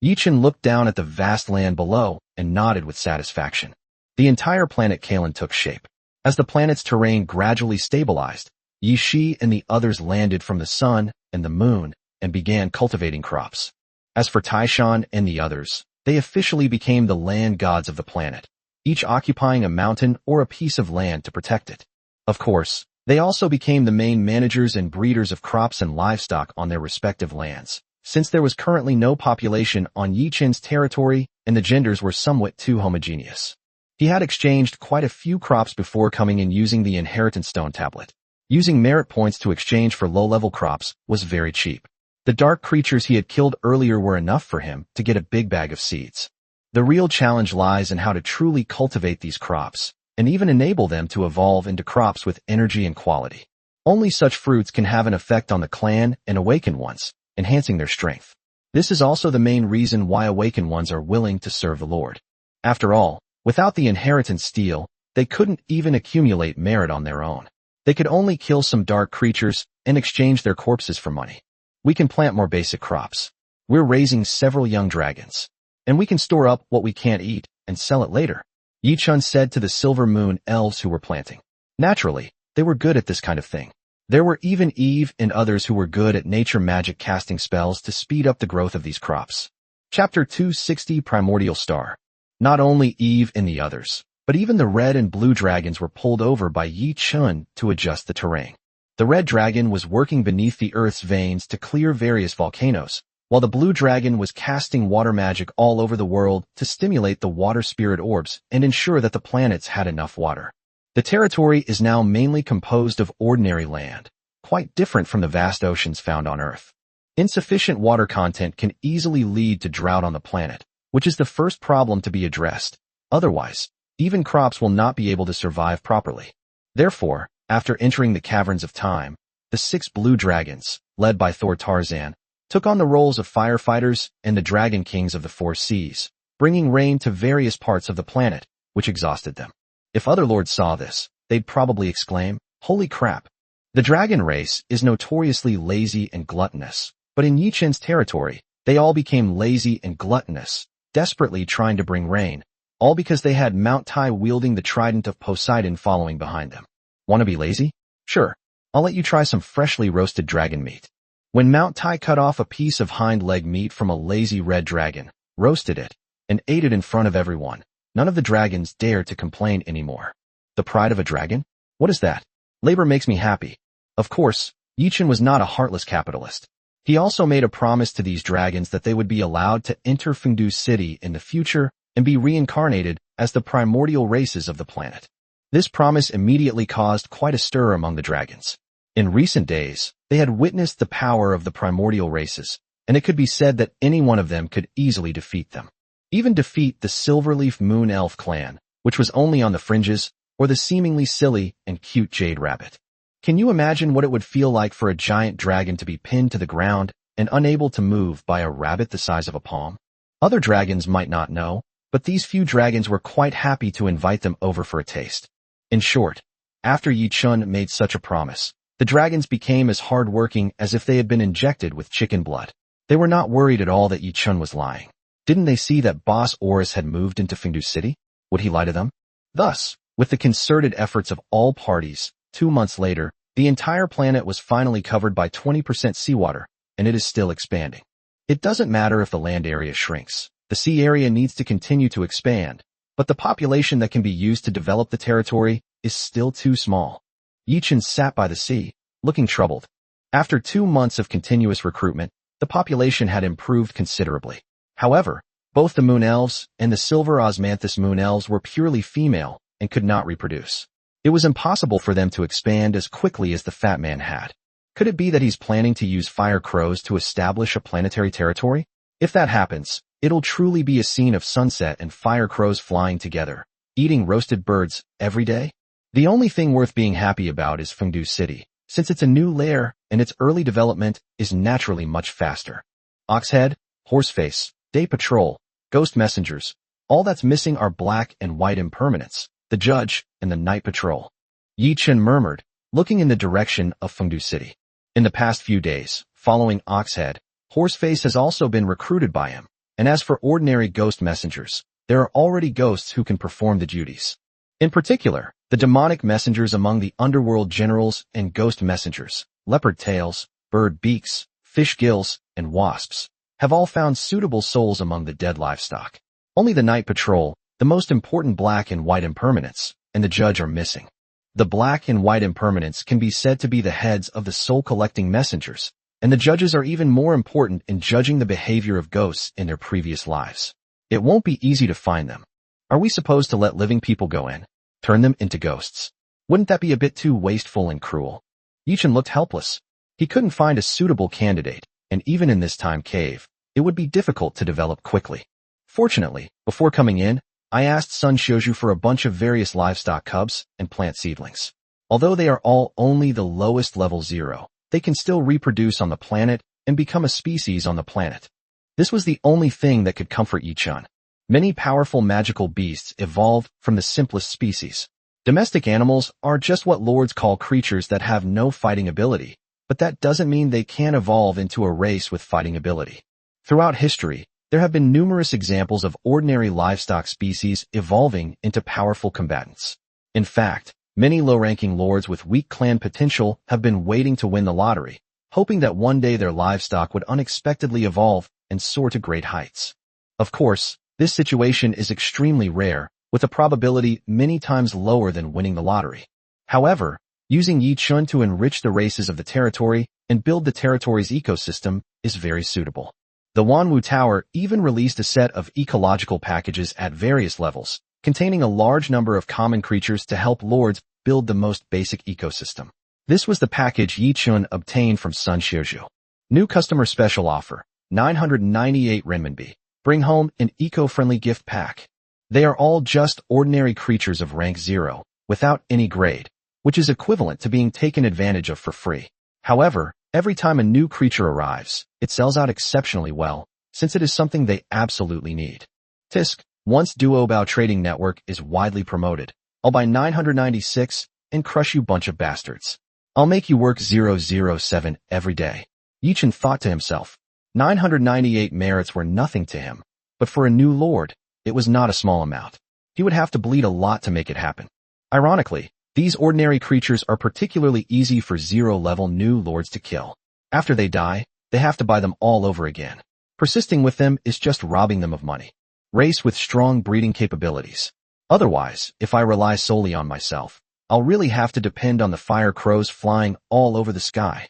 Yichun looked down at the vast land below and nodded with satisfaction. The entire planet Kalen took shape. As the planet's terrain gradually stabilized, Yi Shi and the others landed from the sun and the moon and began cultivating crops. As for Taishan and the others, they officially became the land gods of the planet, each occupying a mountain or a piece of land to protect it. Of course, they also became the main managers and breeders of crops and livestock on their respective lands, since there was currently no population on Yichun's territory and the genders were somewhat too homogeneous. He had exchanged quite a few crops before coming in using the inheritance stone tablet. Using merit points to exchange for low-level crops was very cheap. The dark creatures he had killed earlier were enough for him to get a big bag of seeds. The real challenge lies in how to truly cultivate these crops, and even enable them to evolve into crops with energy and quality. Only such fruits can have an effect on the clan and awakened ones, enhancing their strength. This is also the main reason why awakened ones are willing to serve the Lord. After all, without the inheritance steel, they couldn't even accumulate merit on their own. They could only kill some dark creatures and exchange their corpses for money. We can plant more basic crops. We're raising several young dragons. And we can store up what we can't eat and sell it later. Yichun said to the Silver Moon elves who were planting. Naturally, they were good at this kind of thing. There were even Eve and others who were good at nature magic casting spells to speed up the growth of these crops. Chapter 260 Primordial Star. Not only Eve and the others, but even the red and blue dragons were pulled over by Yichun to adjust the terrain. The red dragon was working beneath the earth's veins to clear various volcanoes, while the blue dragon was casting water magic all over the world to stimulate the water spirit orbs and ensure that the planets had enough water. The territory is now mainly composed of ordinary land, quite different from the vast oceans found on Earth. Insufficient water content can easily lead to drought on the planet, which is the first problem to be addressed. Otherwise, even crops will not be able to survive properly. Therefore, after entering the caverns of time, the 6 blue dragons, led by Thor Tarzan, took on the roles of firefighters and the dragon kings of the 4 seas, bringing rain to various parts of the planet, which exhausted them. If other lords saw this, they'd probably exclaim, "Holy crap!" The dragon race is notoriously lazy and gluttonous, but in Yichun's territory, they all became lazy and gluttonous, desperately trying to bring rain, all because they had Mount Tai wielding the trident of Poseidon following behind them. Wanna be lazy? Sure, I'll let you try some freshly roasted dragon meat. When Mount Tai cut off a piece of hind leg meat from a lazy red dragon, roasted it, and ate it in front of everyone, none of the dragons dared to complain anymore. The pride of a dragon? What is that? Labor makes me happy. Of course, Yichun was not a heartless capitalist. He also made a promise to these dragons that they would be allowed to enter Fengdu City in the future and be reincarnated as the primordial races of the planet. This promise immediately caused quite a stir among the dragons. In recent days, they had witnessed the power of the primordial races, and it could be said that any one of them could easily defeat them. Even defeat the Silverleaf Moon Elf clan, which was only on the fringes, or the seemingly silly and cute Jade Rabbit. Can you imagine what it would feel like for a giant dragon to be pinned to the ground and unable to move by a rabbit the size of a palm? Other dragons might not know, but these few dragons were quite happy to invite them over for a taste. In short, after Yichun made such a promise, the dragons became as hard-working as if they had been injected with chicken blood. They were not worried at all that Yichun was lying. Didn't they see that Boss Oris had moved into Fengdu City? Would he lie to them? Thus, with the concerted efforts of all parties, 2 months later, the entire planet was finally covered by 20% seawater, and it is still expanding. It doesn't matter if the land area shrinks. The sea area needs to continue to expand, but the population that can be used to develop the territory is still too small. Yichun sat by the sea, looking troubled. After 2 months of continuous recruitment, the population had improved considerably. However, both the Moon Elves and the Silver Osmanthus Moon Elves were purely female and could not reproduce. It was impossible for them to expand as quickly as the fat man had. Could it be that he's planning to use fire crows to establish a planetary territory? If that happens, it'll truly be a scene of sunset and fire crows flying together, eating roasted birds every day. The only thing worth being happy about is Fengdu City, since it's a new lair and its early development is naturally much faster. Oxhead, Horseface, Day Patrol, Ghost Messengers, all that's missing are Black and White Impermanents, the Judge, and the Night Patrol. Yichun murmured, looking in the direction of Fengdu City. In the past few days, following Oxhead, Horseface has also been recruited by him, and as for ordinary Ghost Messengers, there are already ghosts who can perform the duties. In particular, the demonic messengers among the underworld generals and ghost messengers, leopard tails, bird beaks, fish gills, and wasps, have all found suitable souls among the dead livestock. Only the Night Patrol, the most important Black and White Impermanents, and the Judge are missing. The Black and White Impermanents can be said to be the heads of the soul-collecting messengers, and the Judges are even more important in judging the behavior of ghosts in their previous lives. It won't be easy to find them. Are we supposed to let living people go in? Turn them into ghosts? Wouldn't that be a bit too wasteful and cruel? Yichun looked helpless. He couldn't find a suitable candidate, and even in this time cave, it would be difficult to develop quickly. Fortunately, before coming in, I asked Sun Shouju for a bunch of various livestock cubs and plant seedlings. Although they are all only the lowest level 0, they can still reproduce on the planet and become a species on the planet. This was the only thing that could comfort Yichun. Many powerful magical beasts evolved from the simplest species. Domestic animals are just what lords call creatures that have no fighting ability, but that doesn't mean they can't evolve into a race with fighting ability. Throughout history, there have been numerous examples of ordinary livestock species evolving into powerful combatants. In fact, many low-ranking lords with weak clan potential have been waiting to win the lottery, hoping that one day their livestock would unexpectedly evolve and soar to great heights. Of course, this situation is extremely rare, with a probability many times lower than winning the lottery. However, using Yichun to enrich the races of the territory and build the territory's ecosystem is very suitable. The Wanwu Tower even released a set of ecological packages at various levels, containing a large number of common creatures to help lords build the most basic ecosystem. This was the package Yichun obtained from Sun Shouju. New customer special offer, 998 renminbi. Bring home an eco-friendly gift pack. They are all just ordinary creatures of rank 0, without any grade, which is equivalent to being taken advantage of for free. However, every time a new creature arrives, it sells out exceptionally well, since it is something they absolutely need. Tisk, once Duobao Trading Network is widely promoted. I'll buy 996 and crush you bunch of bastards. I'll make you work 007 every day. Yichun thought to himself. 998 merits were nothing to him, but for a new lord, it was not a small amount. He would have to bleed a lot to make it happen. Ironically, these ordinary creatures are particularly easy for zero-level new lords to kill. After they die, they have to buy them all over again. Persisting with them is just robbing them of money. Race with strong breeding capabilities. Otherwise, if I rely solely on myself, I'll really have to depend on the fire crows flying all over the sky.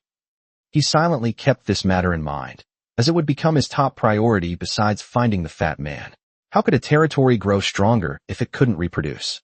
He silently kept this matter in mind, as it would become his top priority besides finding the fat man. How could a territory grow stronger if it couldn't reproduce?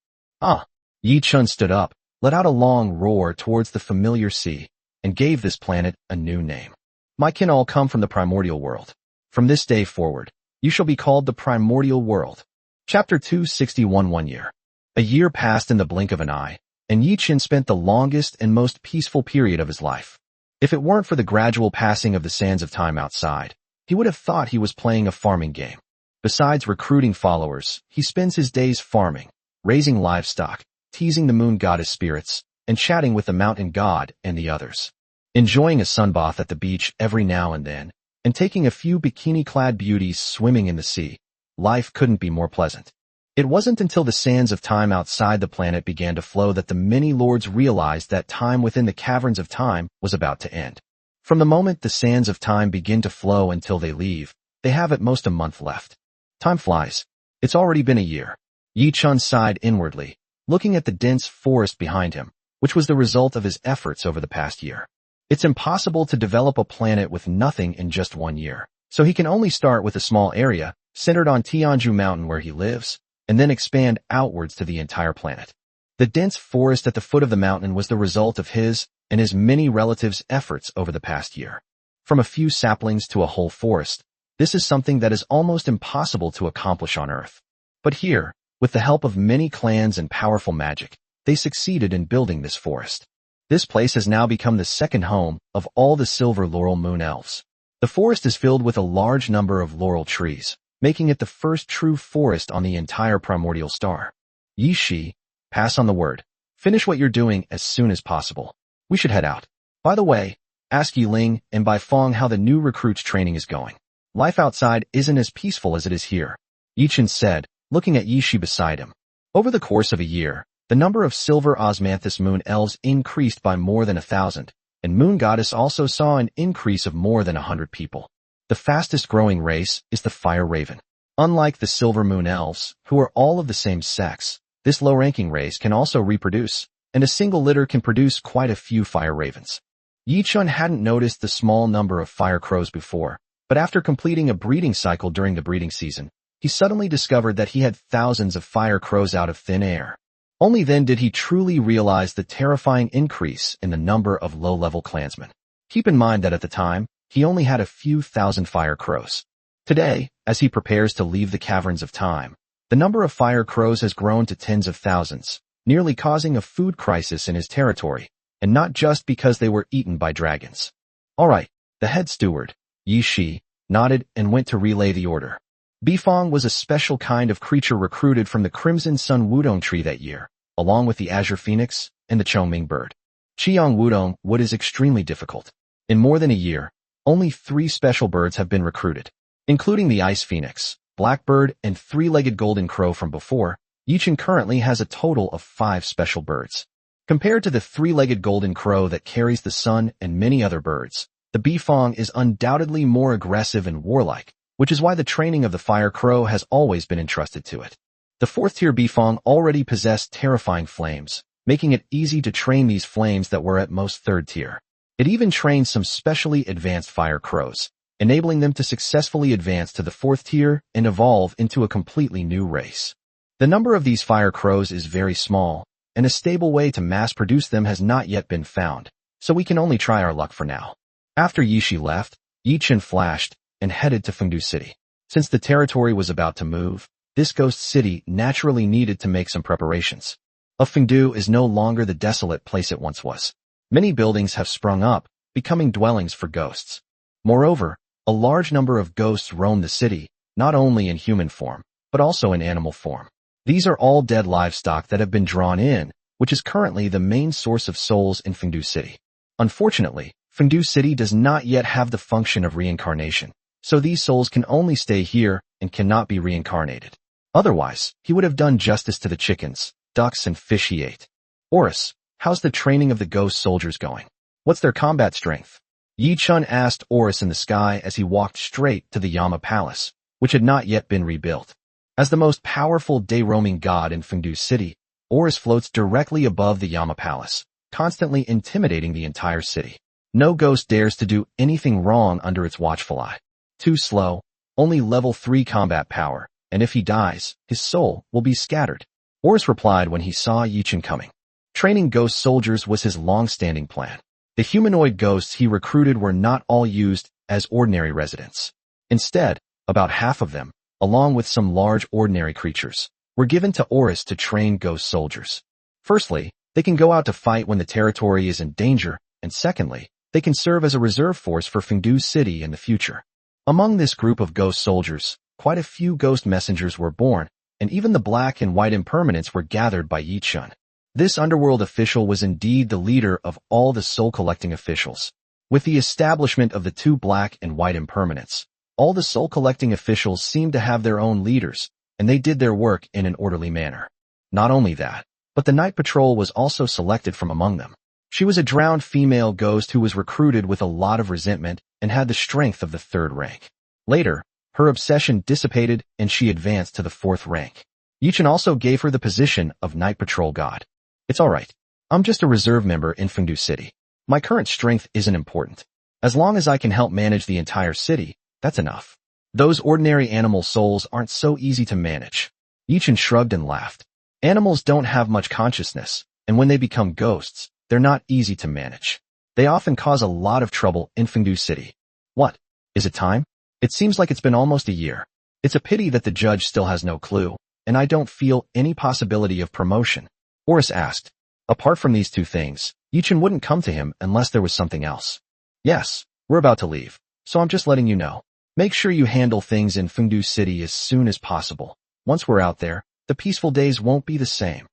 Yi Chun stood up, let out a long roar towards the familiar sea, and gave this planet a new name. My kin all come from the primordial world. From this day forward, you shall be called the primordial world. Chapter 261. 1 year. A year passed in the blink of an eye, and Yi Chun spent the longest and most peaceful period of his life. If it weren't for the gradual passing of the sands of time outside, he would have thought he was playing a farming game. Besides recruiting followers, he spends his days farming, raising livestock, teasing the moon goddess spirits, and chatting with the mountain god and the others. Enjoying a sunbath at the beach every now and then, and taking a few bikini-clad beauties swimming in the sea, life couldn't be more pleasant. It wasn't until the sands of time outside the planet began to flow that the many lords realized that time within the caverns of time was about to end. From the moment the sands of time begin to flow until they leave, they have at most a month left. Time flies. It's already been a year. Yi Chun sighed inwardly, looking at the dense forest behind him, which was the result of his efforts over the past year. It's impossible to develop a planet with nothing in just 1 year, so he can only start with a small area, centered on Tianju Mountain where he lives, and then expand outwards to the entire planet. The dense forest at the foot of the mountain was the result of his and his many relatives' efforts over the past year. From a few saplings to a whole forest, this is something that is almost impossible to accomplish on Earth. But here, with the help of many clans and powerful magic, they succeeded in building this forest. This place has now become the second home of all the silver laurel moon elves. The forest is filled with a large number of laurel trees, making it the first true forest on the entire primordial star. Yi Shi, pass on the word. Finish what you're doing as soon as possible. We should head out. By the way, ask Yi Ling and Bai Fong how the new recruits' training is going. Life outside isn't as peaceful as it is here, Yi Chun said, looking at Yi Shi beside him. Over the course of a year, the number of silver osmanthus moon elves increased by more than 1,000, and Moon Goddess also saw an increase of more than 100 people. The fastest growing race is the Fire Raven. Unlike the Silver Moon Elves, who are all of the same sex, this low-ranking race can also reproduce, and a single litter can produce quite a few Fire Ravens. Yi Chun hadn't noticed the small number of fire crows before, but after completing a breeding cycle during the breeding season, he suddenly discovered that he had thousands of fire crows out of thin air. Only then did he truly realize the terrifying increase in the number of low-level clansmen. Keep in mind that at the time, he only had a few thousand fire crows. Today, as he prepares to leave the caverns of time, the number of fire crows has grown to tens of thousands, nearly causing a food crisis in his territory, and not just because they were eaten by dragons. All right, the head steward, Yi Shi, nodded and went to relay the order. Bifong was a special kind of creature recruited from the Crimson Sun Wudong tree that year, along with the Azure Phoenix and the Chongming bird. Qiang Wudong wood is extremely difficult. In more than a year, only 3 special birds have been recruited, including the Ice Phoenix, Blackbird, and 3-legged Golden Crow from before. Yi Chun currently has a total of 5 special birds. Compared to the 3-legged Golden Crow that carries the sun and many other birds, the Bifong is undoubtedly more aggressive and warlike, which is why the training of the Fire Crow has always been entrusted to it. The 4th-tier Bifong already possessed terrifying flames, making it easy to train these flames that were at most 3rd tier. It even trained some specially advanced Fire Crows, enabling them to successfully advance to the 4th tier and evolve into a completely new race. The number of these Fire Crows is very small, and a stable way to mass-produce them has not yet been found, so we can only try our luck for now. After Yi Shi left, Yi Chun flashed and headed to Fengdu City. Since the territory was about to move, this ghost city naturally needed to make some preparations. Fengdu is no longer the desolate place it once was. Many buildings have sprung up, becoming dwellings for ghosts. Moreover, a large number of ghosts roam the city, not only in human form, but also in animal form. These are all dead livestock that have been drawn in, which is currently the main source of souls in Fengdu City. Unfortunately, Fengdu City does not yet have the function of reincarnation, so these souls can only stay here and cannot be reincarnated. Otherwise, he would have done justice to the chickens, ducks, and fish he ate. Oris, how's the training of the ghost soldiers going? What's their combat strength? Yi Chun asked Oris in the sky as he walked straight to the Yama Palace, which had not yet been rebuilt. As the most powerful day-roaming god in Fengdu City, Oris floats directly above the Yama Palace, constantly intimidating the entire city. No ghost dares to do anything wrong under its watchful eye. Too slow, only level 3 combat power, and if he dies, his soul will be scattered. Oris replied when he saw Yi Chun coming. Training ghost soldiers was his long-standing plan. The humanoid ghosts he recruited were not all used as ordinary residents. Instead, about half of them, along with some large ordinary creatures, were given to Oris to train ghost soldiers. Firstly, they can go out to fight when the territory is in danger, and secondly, they can serve as a reserve force for Fengdu City in the future. Among this group of ghost soldiers, quite a few ghost messengers were born, and even the black and white impermanents were gathered by Yi Chun. This underworld official was indeed the leader of all the soul-collecting officials. With the establishment of the 2 black and white impermanents, all the soul-collecting officials seemed to have their own leaders, and they did their work in an orderly manner. Not only that, but the night patrol was also selected from among them. She was a drowned female ghost who was recruited with a lot of resentment and had the strength of the 3rd rank. Later, her obsession dissipated and she advanced to the 4th rank. Yi Chun also gave her the position of night patrol god. It's alright. I'm just a reserve member in Fengdu City. My current strength isn't important. As long as I can help manage the entire city, that's enough. Those ordinary animal souls aren't so easy to manage. Yi Chun shrugged and laughed. Animals don't have much consciousness, and when they become ghosts, they're not easy to manage. They often cause a lot of trouble in Fengdu City. What? Is it time? It seems like it's been almost a year. It's a pity that the judge still has no clue, and I don't feel any possibility of promotion. Oris asked. Apart from these 2 things, Yi Chun wouldn't come to him unless there was something else. Yes, we're about to leave, so I'm just letting you know. Make sure you handle things in Fengdu City as soon as possible. Once we're out there, the peaceful days won't be the same.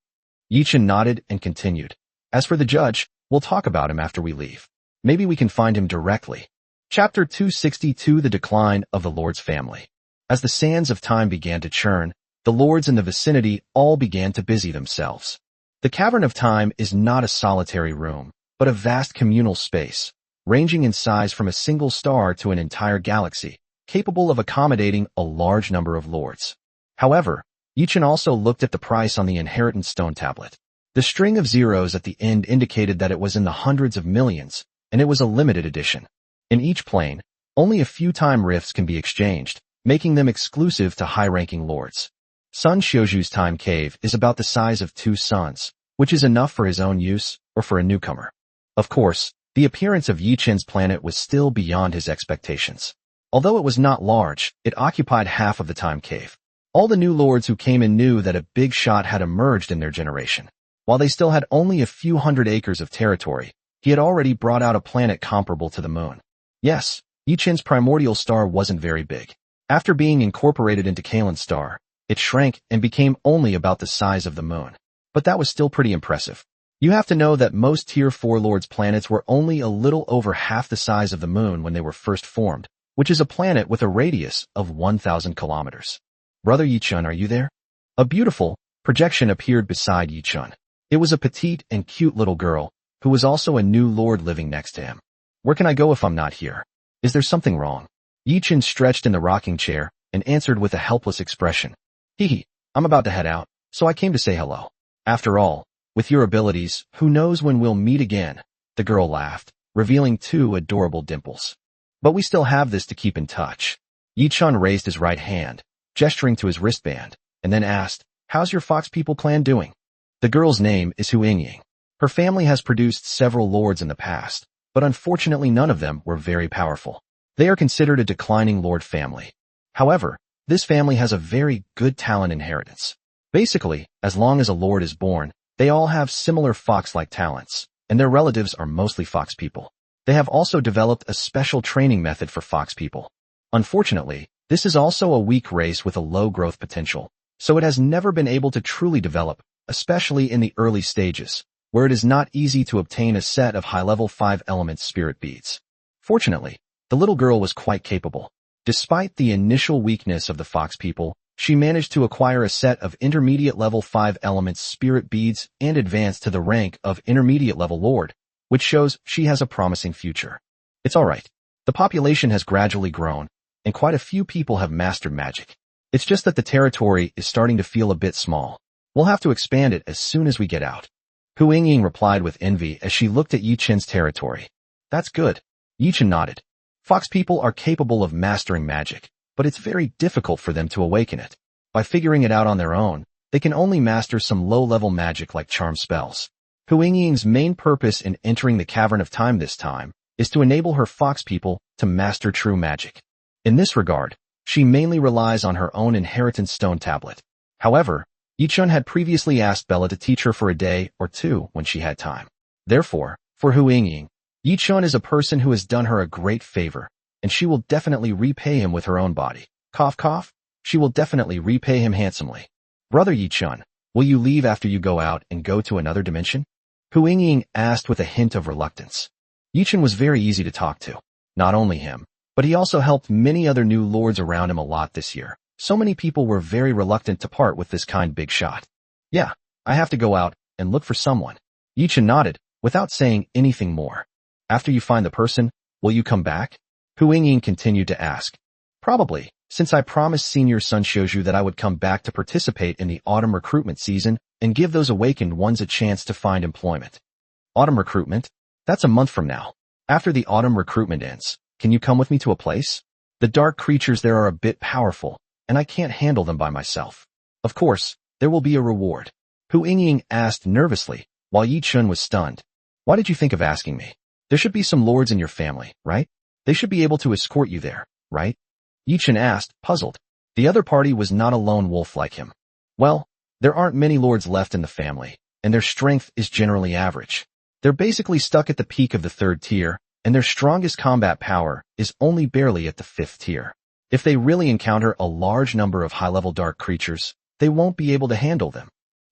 Yi Chun nodded and continued. As for the judge, we'll talk about him after we leave. Maybe we can find him directly. Chapter 262 The Decline of the Lord's Family. As the sands of time began to churn, the lords in the vicinity all began to busy themselves. The Cavern of Time is not a solitary room, but a vast communal space, ranging in size from a single star to an entire galaxy, capable of accommodating a large number of lords. However, Yi Chun also looked at the price on the inheritance stone tablet. The string of zeros at the end indicated that it was in the hundreds of millions, and it was a limited edition. In each plane, only a few time rifts can be exchanged, making them exclusive to high-ranking lords. Sun Xiuju's time cave is about the size of 2 suns, which is enough for his own use or for a newcomer. Of course, the appearance of Yi Chun's planet was still beyond his expectations. Although it was not large, it occupied half of the time cave. All the new lords who came in knew that a big shot had emerged in their generation. While they still had only a few hundred acres of territory, he had already brought out a planet comparable to the moon. Yes, Yi Chun's primordial star wasn't very big. After being incorporated into Kalin's star, it shrank and became only about the size of the moon. But that was still pretty impressive. You have to know that most Tier 4 Lords planets were only a little over half the size of the moon when they were first formed, which is a planet with a radius of 1,000 kilometers. Brother Yi Chun, are you there? A beautiful projection appeared beside Yi Chun. It was a petite and cute little girl, who was also a new lord living next to him. Where can I go if I'm not here? Is there something wrong? Yi Chun stretched in the rocking chair and answered with a helpless expression. Hee, I'm about to head out, so I came to say hello. After all, with your abilities, who knows when we'll meet again? The girl laughed, revealing 2 adorable dimples. But we still have this to keep in touch. Yi Chun raised his right hand, gesturing to his wristband, and then asked, how's your Fox People clan doing? The girl's name is Hu Yingying. Her family has produced several lords in the past, but unfortunately none of them were very powerful. They are considered a declining lord family. However, this family has a very good talent inheritance. Basically, as long as a lord is born, they all have similar fox-like talents, and their relatives are mostly fox people. They have also developed a special training method for fox people. Unfortunately, this is also a weak race with a low growth potential, so it has never been able to truly develop, especially in the early stages, where it is not easy to obtain a set of high-level 5-element spirit beads. Fortunately, the little girl was quite capable. Despite the initial weakness of the fox people, she managed to acquire a set of intermediate level 5 elements spirit beads and advance to the rank of intermediate level lord, which shows she has a promising future. It's alright. The population has gradually grown, and quite a few people have mastered magic. It's just that the territory is starting to feel a bit small. We'll have to expand it as soon as we get out. Hu Yingying replied with envy as she looked at Yi Chen's territory. That's good. Yi Chen nodded. Fox people are capable of mastering magic, but it's very difficult for them to awaken it. By figuring it out on their own, they can only master some low-level magic like charm spells. Hu Yingying's main purpose in entering the Cavern of Time this time is to enable her fox people to master true magic. In this regard, she mainly relies on her own inheritance stone tablet. However, Yi Chen had previously asked Bella to teach her for a day or two when she had time. Therefore, for Hu Yingying, Yi Chen is a person who has done her a great favor, and she will definitely repay him with her own body. Cough cough, she will definitely repay him handsomely. Brother Yi Chen, will you leave after you go out and go to another dimension? Hu Yingying asked with a hint of reluctance. Yi Chen was very easy to talk to. Not only him, but he also helped many other new lords around him a lot this year. So many people were very reluctant to part with this kind big shot. Yeah, I have to go out and look for someone. Yi Chen nodded, without saying anything more. After you find the person, will you come back? Hu Yingying continued to ask. Probably, since I promised Senior Sun Shouju that I would come back to participate in the autumn recruitment season and give those awakened ones a chance to find employment. Autumn recruitment? That's a month from now. After the autumn recruitment ends, can you come with me to a place? The dark creatures there are a bit powerful, and I can't handle them by myself. Of course, there will be a reward. Hu Yingying asked nervously, while Yi Chen was stunned. Why did you think of asking me? There should be some lords in your family, right? They should be able to escort you there, right? Yi Chen asked, puzzled. The other party was not a lone wolf like him. Well, there aren't many lords left in the family, and their strength is generally average. They're basically stuck at the peak of the 3rd tier, and their strongest combat power is only barely at the 5th tier. If they really encounter a large number of high-level dark creatures, they won't be able to handle them.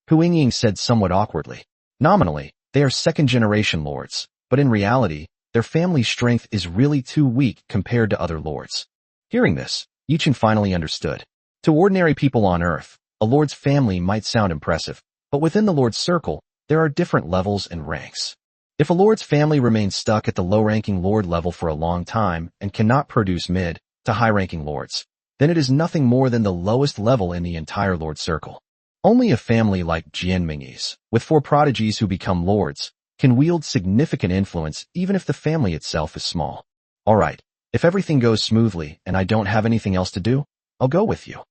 Hu Yingying said somewhat awkwardly. Nominally, they are 2nd-generation lords, but in reality, their family's strength is really too weak compared to other lords. Hearing this, Yi Chen finally understood. To ordinary people on Earth, a lord's family might sound impressive, but within the lord's circle, there are different levels and ranks. If a lord's family remains stuck at the low-ranking lord level for a long time and cannot produce mid to high-ranking lords, then it is nothing more than the lowest level in the entire lord circle. Only a family like Jianming's, with 4 prodigies who become lords, can wield significant influence even if the family itself is small. Alright, if everything goes smoothly and I don't have anything else to do, I'll go with you.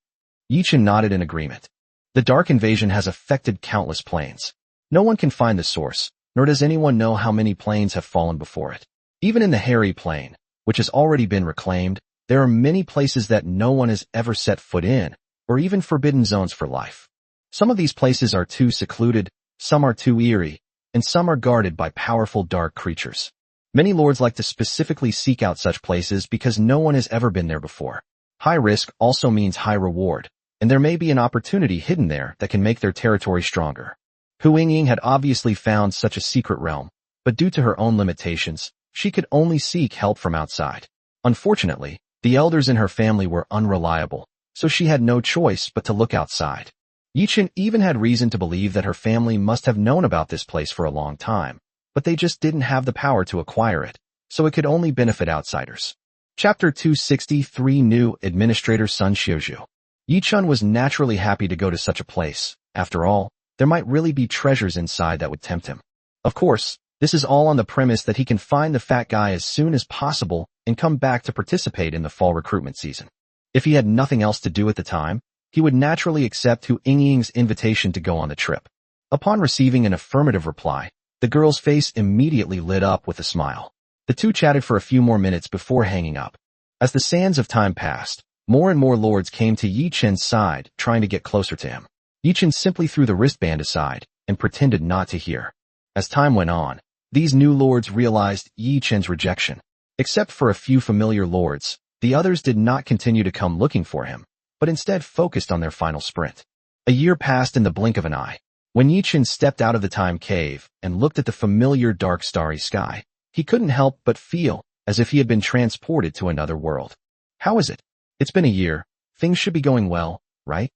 Yi Chen nodded in agreement. The dark invasion has affected countless planes. No one can find the source, nor does anyone know how many planes have fallen before it. Even in the Hairy Plain, which has already been reclaimed, there are many places that no one has ever set foot in, or even forbidden zones for life. Some of these places are too secluded, some are too eerie, and some are guarded by powerful dark creatures. Many lords like to specifically seek out such places because no one has ever been there before. High risk also means high reward, and there may be an opportunity hidden there that can make their territory stronger. Hu Yingying had obviously found such a secret realm, but due to her own limitations, she could only seek help from outside. Unfortunately, the elders in her family were unreliable, so she had no choice but to look outside. Yi Chen even had reason to believe that her family must have known about this place for a long time, but they just didn't have the power to acquire it, so it could only benefit outsiders. Chapter 263 New Administrator Sun Shouju. Yi Chen was naturally happy to go to such a place. After all, there might really be treasures inside that would tempt him. Of course, this is all on the premise that he can find the fat guy as soon as possible and come back to participate in the fall recruitment season. If he had nothing else to do at the time, he would naturally accept Hu Yingying's invitation to go on the trip. Upon receiving an affirmative reply, the girl's face immediately lit up with a smile. The two chatted for a few more minutes before hanging up. As the sands of time passed, more and more lords came to Yi Chen's side, trying to get closer to him. Yi Chen simply threw the wristband aside and pretended not to hear. As time went on, these new lords realized Yi Chen's rejection. Except for a few familiar lords, the others did not continue to come looking for him, but instead focused on their final sprint. A year passed in the blink of an eye. When Yi Chen stepped out of the time cave and looked at the familiar dark starry sky, he couldn't help but feel as if he had been transported to another world. How is it? It's been a year. Things should be going well, right?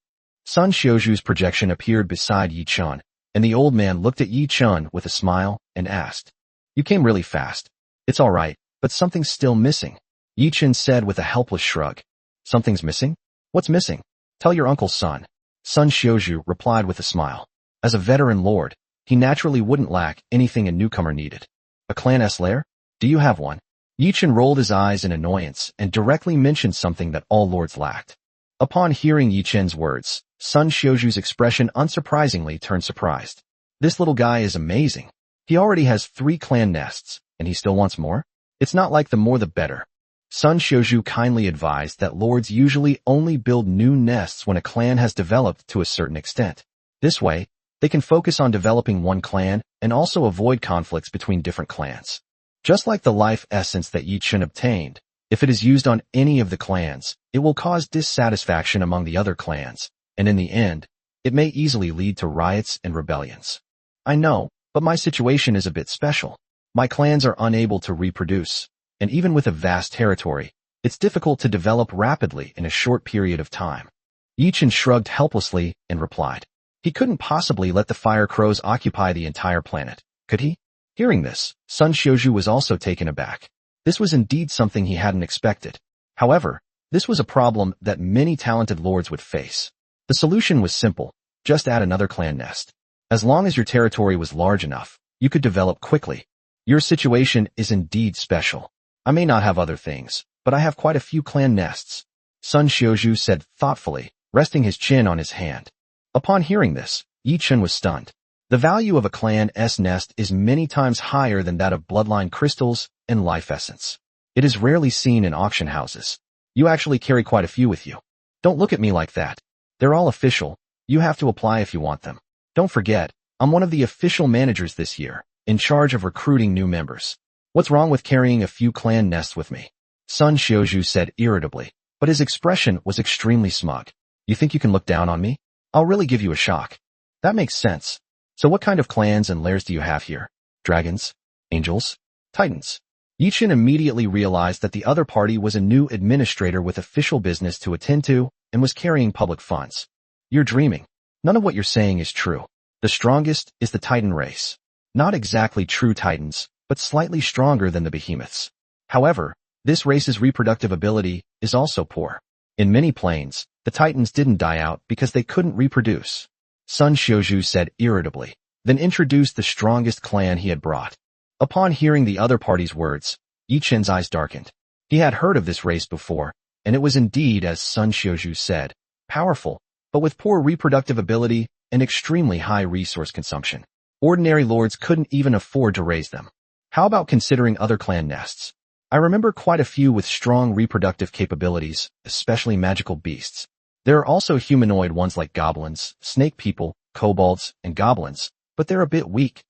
Sun Xiuju's projection appeared beside Yi Chun, and the old man looked at Yi Chun with a smile and asked, "You came really fast. It's all right, but something's still missing." Yi Chun said with a helpless shrug. "Something's missing? What's missing? Tell your uncle's son." Sun Xiuju replied with a smile. As a veteran lord, he naturally wouldn't lack anything a newcomer needed. "A clan lair? Do you have one?" Yi Chun rolled his eyes in annoyance and directly mentioned something that all lords lacked. Upon hearing Yi Chun's words, Sun Xiuju's expression unsurprisingly turned surprised. This little guy is amazing. He already has 3 clan nests, and he still wants more? It's not like the more the better. Sun Xiuju kindly advised that lords usually only build new nests when a clan has developed to a certain extent. This way, they can focus on developing one clan and also avoid conflicts between different clans. Just like the life essence that Yi Chun obtained, if it is used on any of the clans, it will cause dissatisfaction among the other clans, and in the end, it may easily lead to riots and rebellions. I know, but my situation is a bit special. My clans are unable to reproduce, and even with a vast territory, it's difficult to develop rapidly in a short period of time. Yi Chun shrugged helplessly and replied. He couldn't possibly let the fire crows occupy the entire planet, could he? Hearing this, Sun Xiuju was also taken aback. This was indeed something he hadn't expected. However, this was a problem that many talented lords would face. The solution was simple: just add another clan nest. As long as your territory was large enough, you could develop quickly. Your situation is indeed special. I may not have other things, but I have quite a few clan nests, Sun Xiuju said thoughtfully, resting his chin on his hand. Upon hearing this, Yi Chun was stunned. The value of a clan's nest is many times higher than that of bloodline crystals and life essence. It is rarely seen in auction houses. You actually carry quite a few with you. Don't look at me like that. They're all official. You have to apply if you want them. Don't forget, I'm one of the official managers this year, in charge of recruiting new members. What's wrong with carrying a few clan nests with me? Sun Xiuju said irritably, but his expression was extremely smug. You think you can look down on me? I'll really give you a shock. That makes sense. So what kind of clans and lairs do you have here? Dragons? Angels? Titans? Yi Chun immediately realized that the other party was a new administrator with official business to attend to and was carrying public funds. You're dreaming. None of what you're saying is true. The strongest is the Titan race. Not exactly true Titans, but slightly stronger than the behemoths. However, this race's reproductive ability is also poor. In many planes, the Titans didn't die out because they couldn't reproduce. Sun Xiuju said irritably, then introduced the strongest clan he had brought. Upon hearing the other party's words, Yi Chun's eyes darkened. He had heard of this race before, and it was indeed, as Sun Xiuju said, powerful, but with poor reproductive ability and extremely high resource consumption. Ordinary lords couldn't even afford to raise them. How about considering other clan nests? I remember quite a few with strong reproductive capabilities, especially magical beasts. There are also humanoid ones like goblins, snake people, kobolds, and goblins, but they're a bit weak,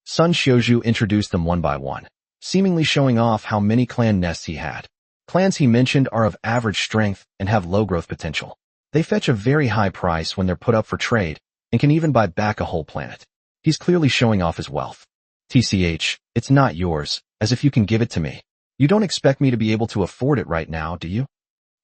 Sun Xiuju introduced them one by one, seemingly showing off how many clan nests he had. Clans he mentioned are of average strength and have low growth potential. They fetch a very high price when they're put up for trade, and can even buy back a whole planet. He's clearly showing off his wealth. TCH, it's not yours, as if you can give it to me. You don't expect me to be able to afford it right now, do you?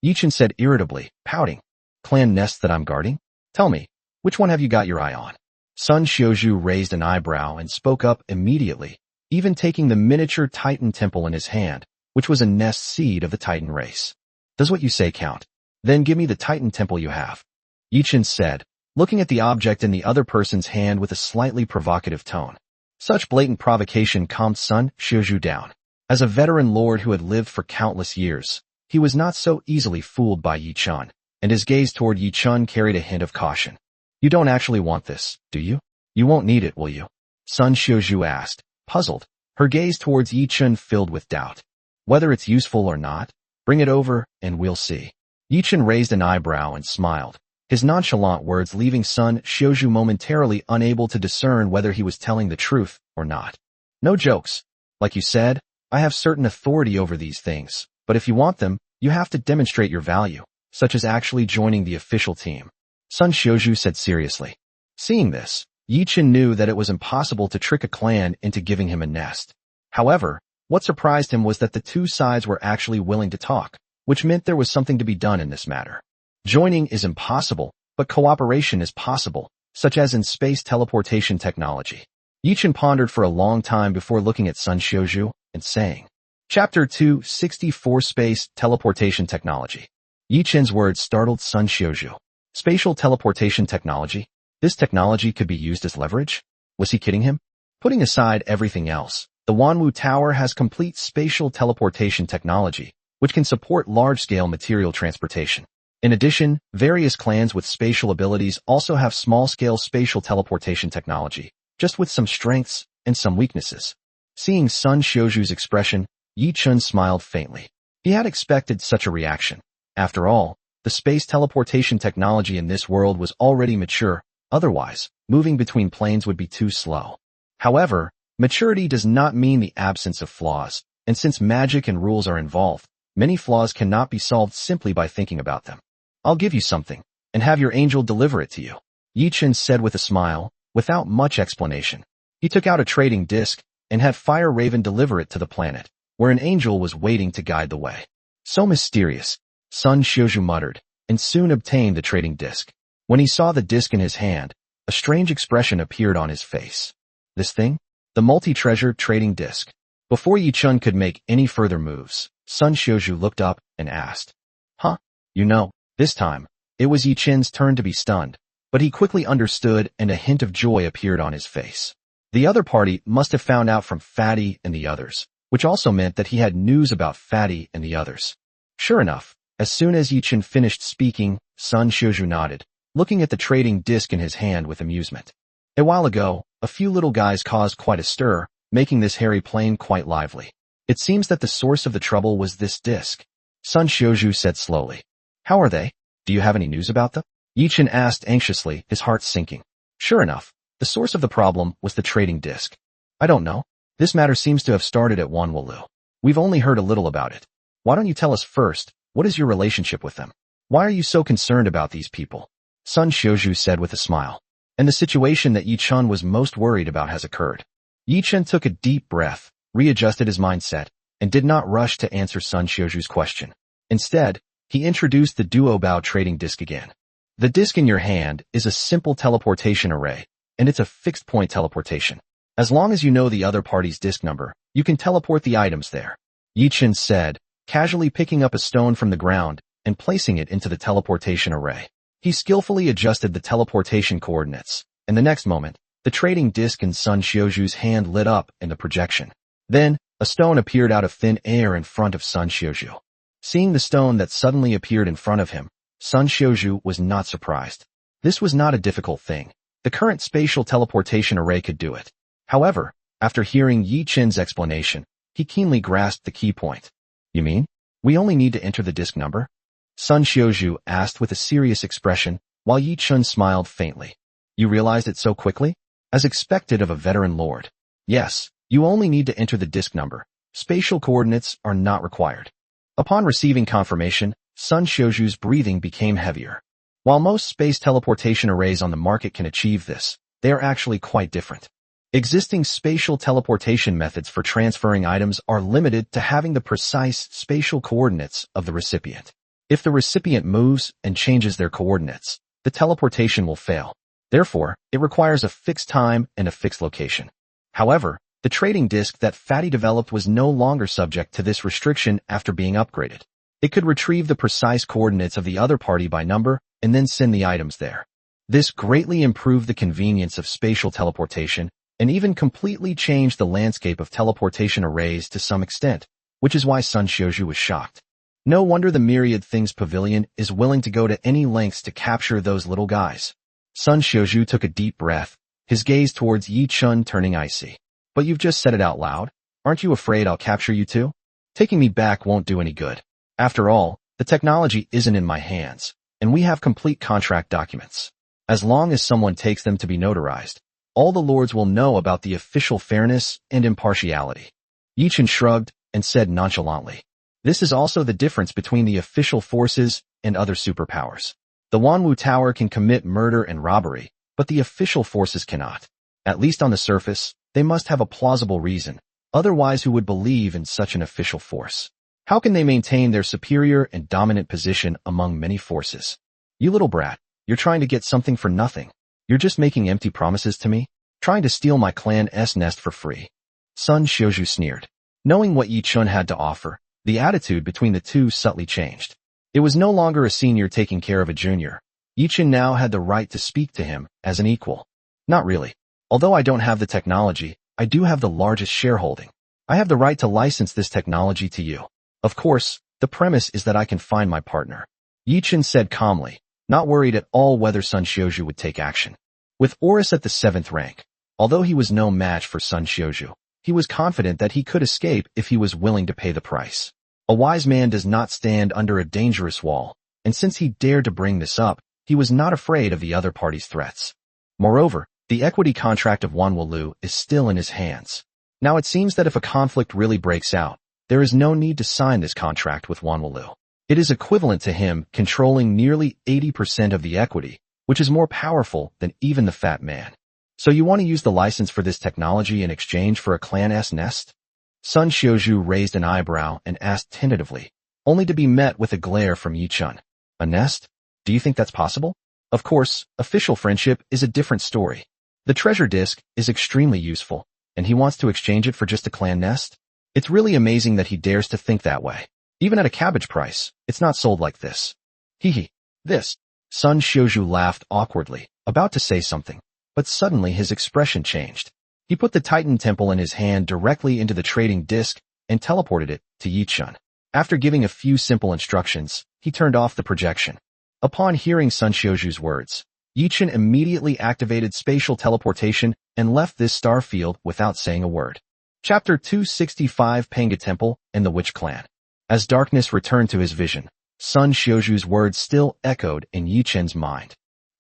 Yi Chun said irritably, pouting. Clan nests that I'm guarding? Tell me, which one have you got your eye on? Sun Xiuju raised an eyebrow and spoke up immediately, even taking the miniature Titan temple in his hand, which was a nest seed of the Titan race. Does what you say count? Then give me the Titan temple you have. Yi Chun said, looking at the object in the other person's hand with a slightly provocative tone. Such blatant provocation calmed Sun Xiuju down. As a veteran lord who had lived for countless years, he was not so easily fooled by Yi Chun, and his gaze toward Yi Chun carried a hint of caution. You don't actually want this, do you? You won't need it, will you? Sun Xiuju asked, puzzled, her gaze towards Yi Chun filled with doubt. Whether it's useful or not, bring it over, and we'll see. Yi Chun raised an eyebrow and smiled, his nonchalant words leaving Sun Xiuju momentarily unable to discern whether he was telling the truth or not. No jokes. Like you said, I have certain authority over these things, but if you want them, you have to demonstrate your value, such as actually joining the official team. Sun Xiuju said seriously. Seeing this, Yi Chun knew that it was impossible to trick a clan into giving him a nest. However, what surprised him was that the two sides were actually willing to talk, which meant there was something to be done in this matter. Joining is impossible, but cooperation is possible, such as in space teleportation technology. Yichen pondered for a long time before looking at Sun Xiuzhu and saying, Chapter 264 Space Teleportation Technology. Yichen's words startled Sun Xiuzhu. Spatial teleportation technology? This technology could be used as leverage? Was he kidding him? Putting aside everything else, the Wanwu Tower has complete spatial teleportation technology, which can support large-scale material transportation. In addition, various clans with spatial abilities also have small-scale spatial teleportation technology, just with some strengths and some weaknesses. Seeing Sun Xiuzhu's expression, Yichen smiled faintly. He had expected such a reaction. After all, the space teleportation technology in this world was already mature, otherwise, moving between planes would be too slow. However, maturity does not mean the absence of flaws, and since magic and rules are involved, many flaws cannot be solved simply by thinking about them. I'll give you something, and have your angel deliver it to you, Yichen said with a smile, without much explanation. He took out a trading disc, and had Fire Raven deliver it to the planet, where an angel was waiting to guide the way. So mysterious, Sun Xiuzhu muttered, and soon obtained the trading disc. When he saw the disc in his hand, a strange expression appeared on his face. This thing? The multi-treasure trading disc. Before Yichen could make any further moves, Sun Xiuzhu looked up and asked, Huh? You know, this time, it was Yichen's turn to be stunned, but he quickly understood and a hint of joy appeared on his face. The other party must have found out from Fatty and the others, which also meant that he had news about Fatty and the others. Sure enough, as soon as Yichen finished speaking, Sun Xiuzhu nodded, looking at the trading disc in his hand with amusement. A while ago, a few little guys caused quite a stir, making this hairy plane quite lively. It seems that the source of the trouble was this disc. Sun Xiuzhu said slowly. How are they? Do you have any news about them? Yichen asked anxiously, his heart sinking. Sure enough, the source of the problem was the trading disc. I don't know. This matter seems to have started at Wanwu. We've only heard a little about it. Why don't you tell us first, what is your relationship with them? Why are you so concerned about these people? Sun Xiuzhu said with a smile. And the situation that Yichen was most worried about has occurred. Yichen took a deep breath, readjusted his mindset, and did not rush to answer Sun Xiuzhu's question. Instead, he introduced the duo-bao trading disc again. The disc in your hand is a simple teleportation array, and it's a fixed-point teleportation. As long as you know the other party's disc number, you can teleport the items there. Yichen said, casually picking up a stone from the ground and placing it into the teleportation array. He skillfully adjusted the teleportation coordinates, and the next moment, the trading disc in Sun Xiuzhu's hand lit up in the projection. Then, a stone appeared out of thin air in front of Sun Xiuzhu. Seeing the stone that suddenly appeared in front of him, Sun Xiuzhu was not surprised. This was not a difficult thing. The current spatial teleportation array could do it. However, after hearing Yichen's explanation, he keenly grasped the key point. You mean? We only need to enter the disc number? Sun Xiuzhu asked with a serious expression, while Yichen smiled faintly. You realized it so quickly? As expected of a veteran lord. Yes, you only need to enter the disc number. Spatial coordinates are not required. Upon receiving confirmation, Sun Xiuzhu's breathing became heavier. While most space teleportation arrays on the market can achieve this, they are actually quite different. Existing spatial teleportation methods for transferring items are limited to having the precise spatial coordinates of the recipient. If the recipient moves and changes their coordinates, the teleportation will fail. Therefore, it requires a fixed time and a fixed location. However, the trading disc that Fatty developed was no longer subject to this restriction after being upgraded. It could retrieve the precise coordinates of the other party by number and then send the items there. This greatly improved the convenience of spatial teleportation and even completely changed the landscape of teleportation arrays to some extent, which is why Sun Xiuzhu was shocked. No wonder the Myriad Things Pavilion is willing to go to any lengths to capture those little guys. Sun Xiuzhu took a deep breath, his gaze towards Yichen turning icy. But you've just said it out loud. Aren't you afraid I'll capture you too? Taking me back won't do any good. After all, the technology isn't in my hands, and we have complete contract documents. As long as someone takes them to be notarized, all the lords will know about the official fairness and impartiality. Yichen shrugged and said nonchalantly. This is also the difference between the official forces and other superpowers. The Wanwu Tower can commit murder and robbery, but the official forces cannot. At least on the surface, they must have a plausible reason, otherwise who would believe in such an official force? How can they maintain their superior and dominant position among many forces? You little brat, you're trying to get something for nothing. You're just making empty promises to me, trying to steal my clan's nest for free. Sun Xiaozhu sneered. Knowing what Yi Chun had to offer, the attitude between the two subtly changed. It was no longer a senior taking care of a junior. Yi Chun now had the right to speak to him as an equal. Not really. Although I don't have the technology, I do have the largest shareholding. I have the right to license this technology to you. Of course, the premise is that I can find my partner. Yi Chun said calmly, not worried at all whether Sun Xiaozhu would take action. With Oris at the 7th rank, although he was no match for Sun Xiaozhu, he was confident that he could escape if he was willing to pay the price. A wise man does not stand under a dangerous wall, and since he dared to bring this up, he was not afraid of the other party's threats. Moreover, the equity contract of Wanwu is still in his hands. Now it seems that if a conflict really breaks out, there is no need to sign this contract with Wanwu. It is equivalent to him controlling nearly 80% of the equity, which is more powerful than even the fat man. So you want to use the license for this technology in exchange for a clan's nest? Sun Xiaozhu raised an eyebrow and asked tentatively, only to be met with a glare from Yi Chun. A nest? Do you think that's possible? Of course, official friendship is a different story. The treasure disc is extremely useful, and he wants to exchange it for just a clan nest? It's really amazing that he dares to think that way. Even at a cabbage price, it's not sold like this. Hee. This. Sun Xiaozhu laughed awkwardly, about to say something, but suddenly his expression changed. He put the Titan Temple in his hand directly into the trading disc and teleported it to Yi Chun. After giving a few simple instructions, he turned off the projection. Upon hearing Sun Xiaozhu's words, Yi Chun immediately activated spatial teleportation and left this star field without saying a word. Chapter 265 Panga Temple and the Witch Clan. As darkness returned to his vision, Sun Xiaozhu's words still echoed in Yi Chun's mind.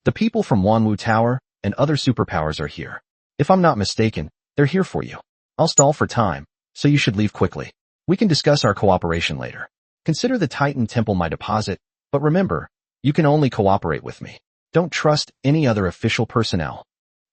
The people from Wanwu Tower and other superpowers are here. If I'm not mistaken, they're here for you. I'll stall for time, so you should leave quickly. We can discuss our cooperation later. Consider the Titan Temple my deposit, but remember, you can only cooperate with me. Don't trust any other official personnel.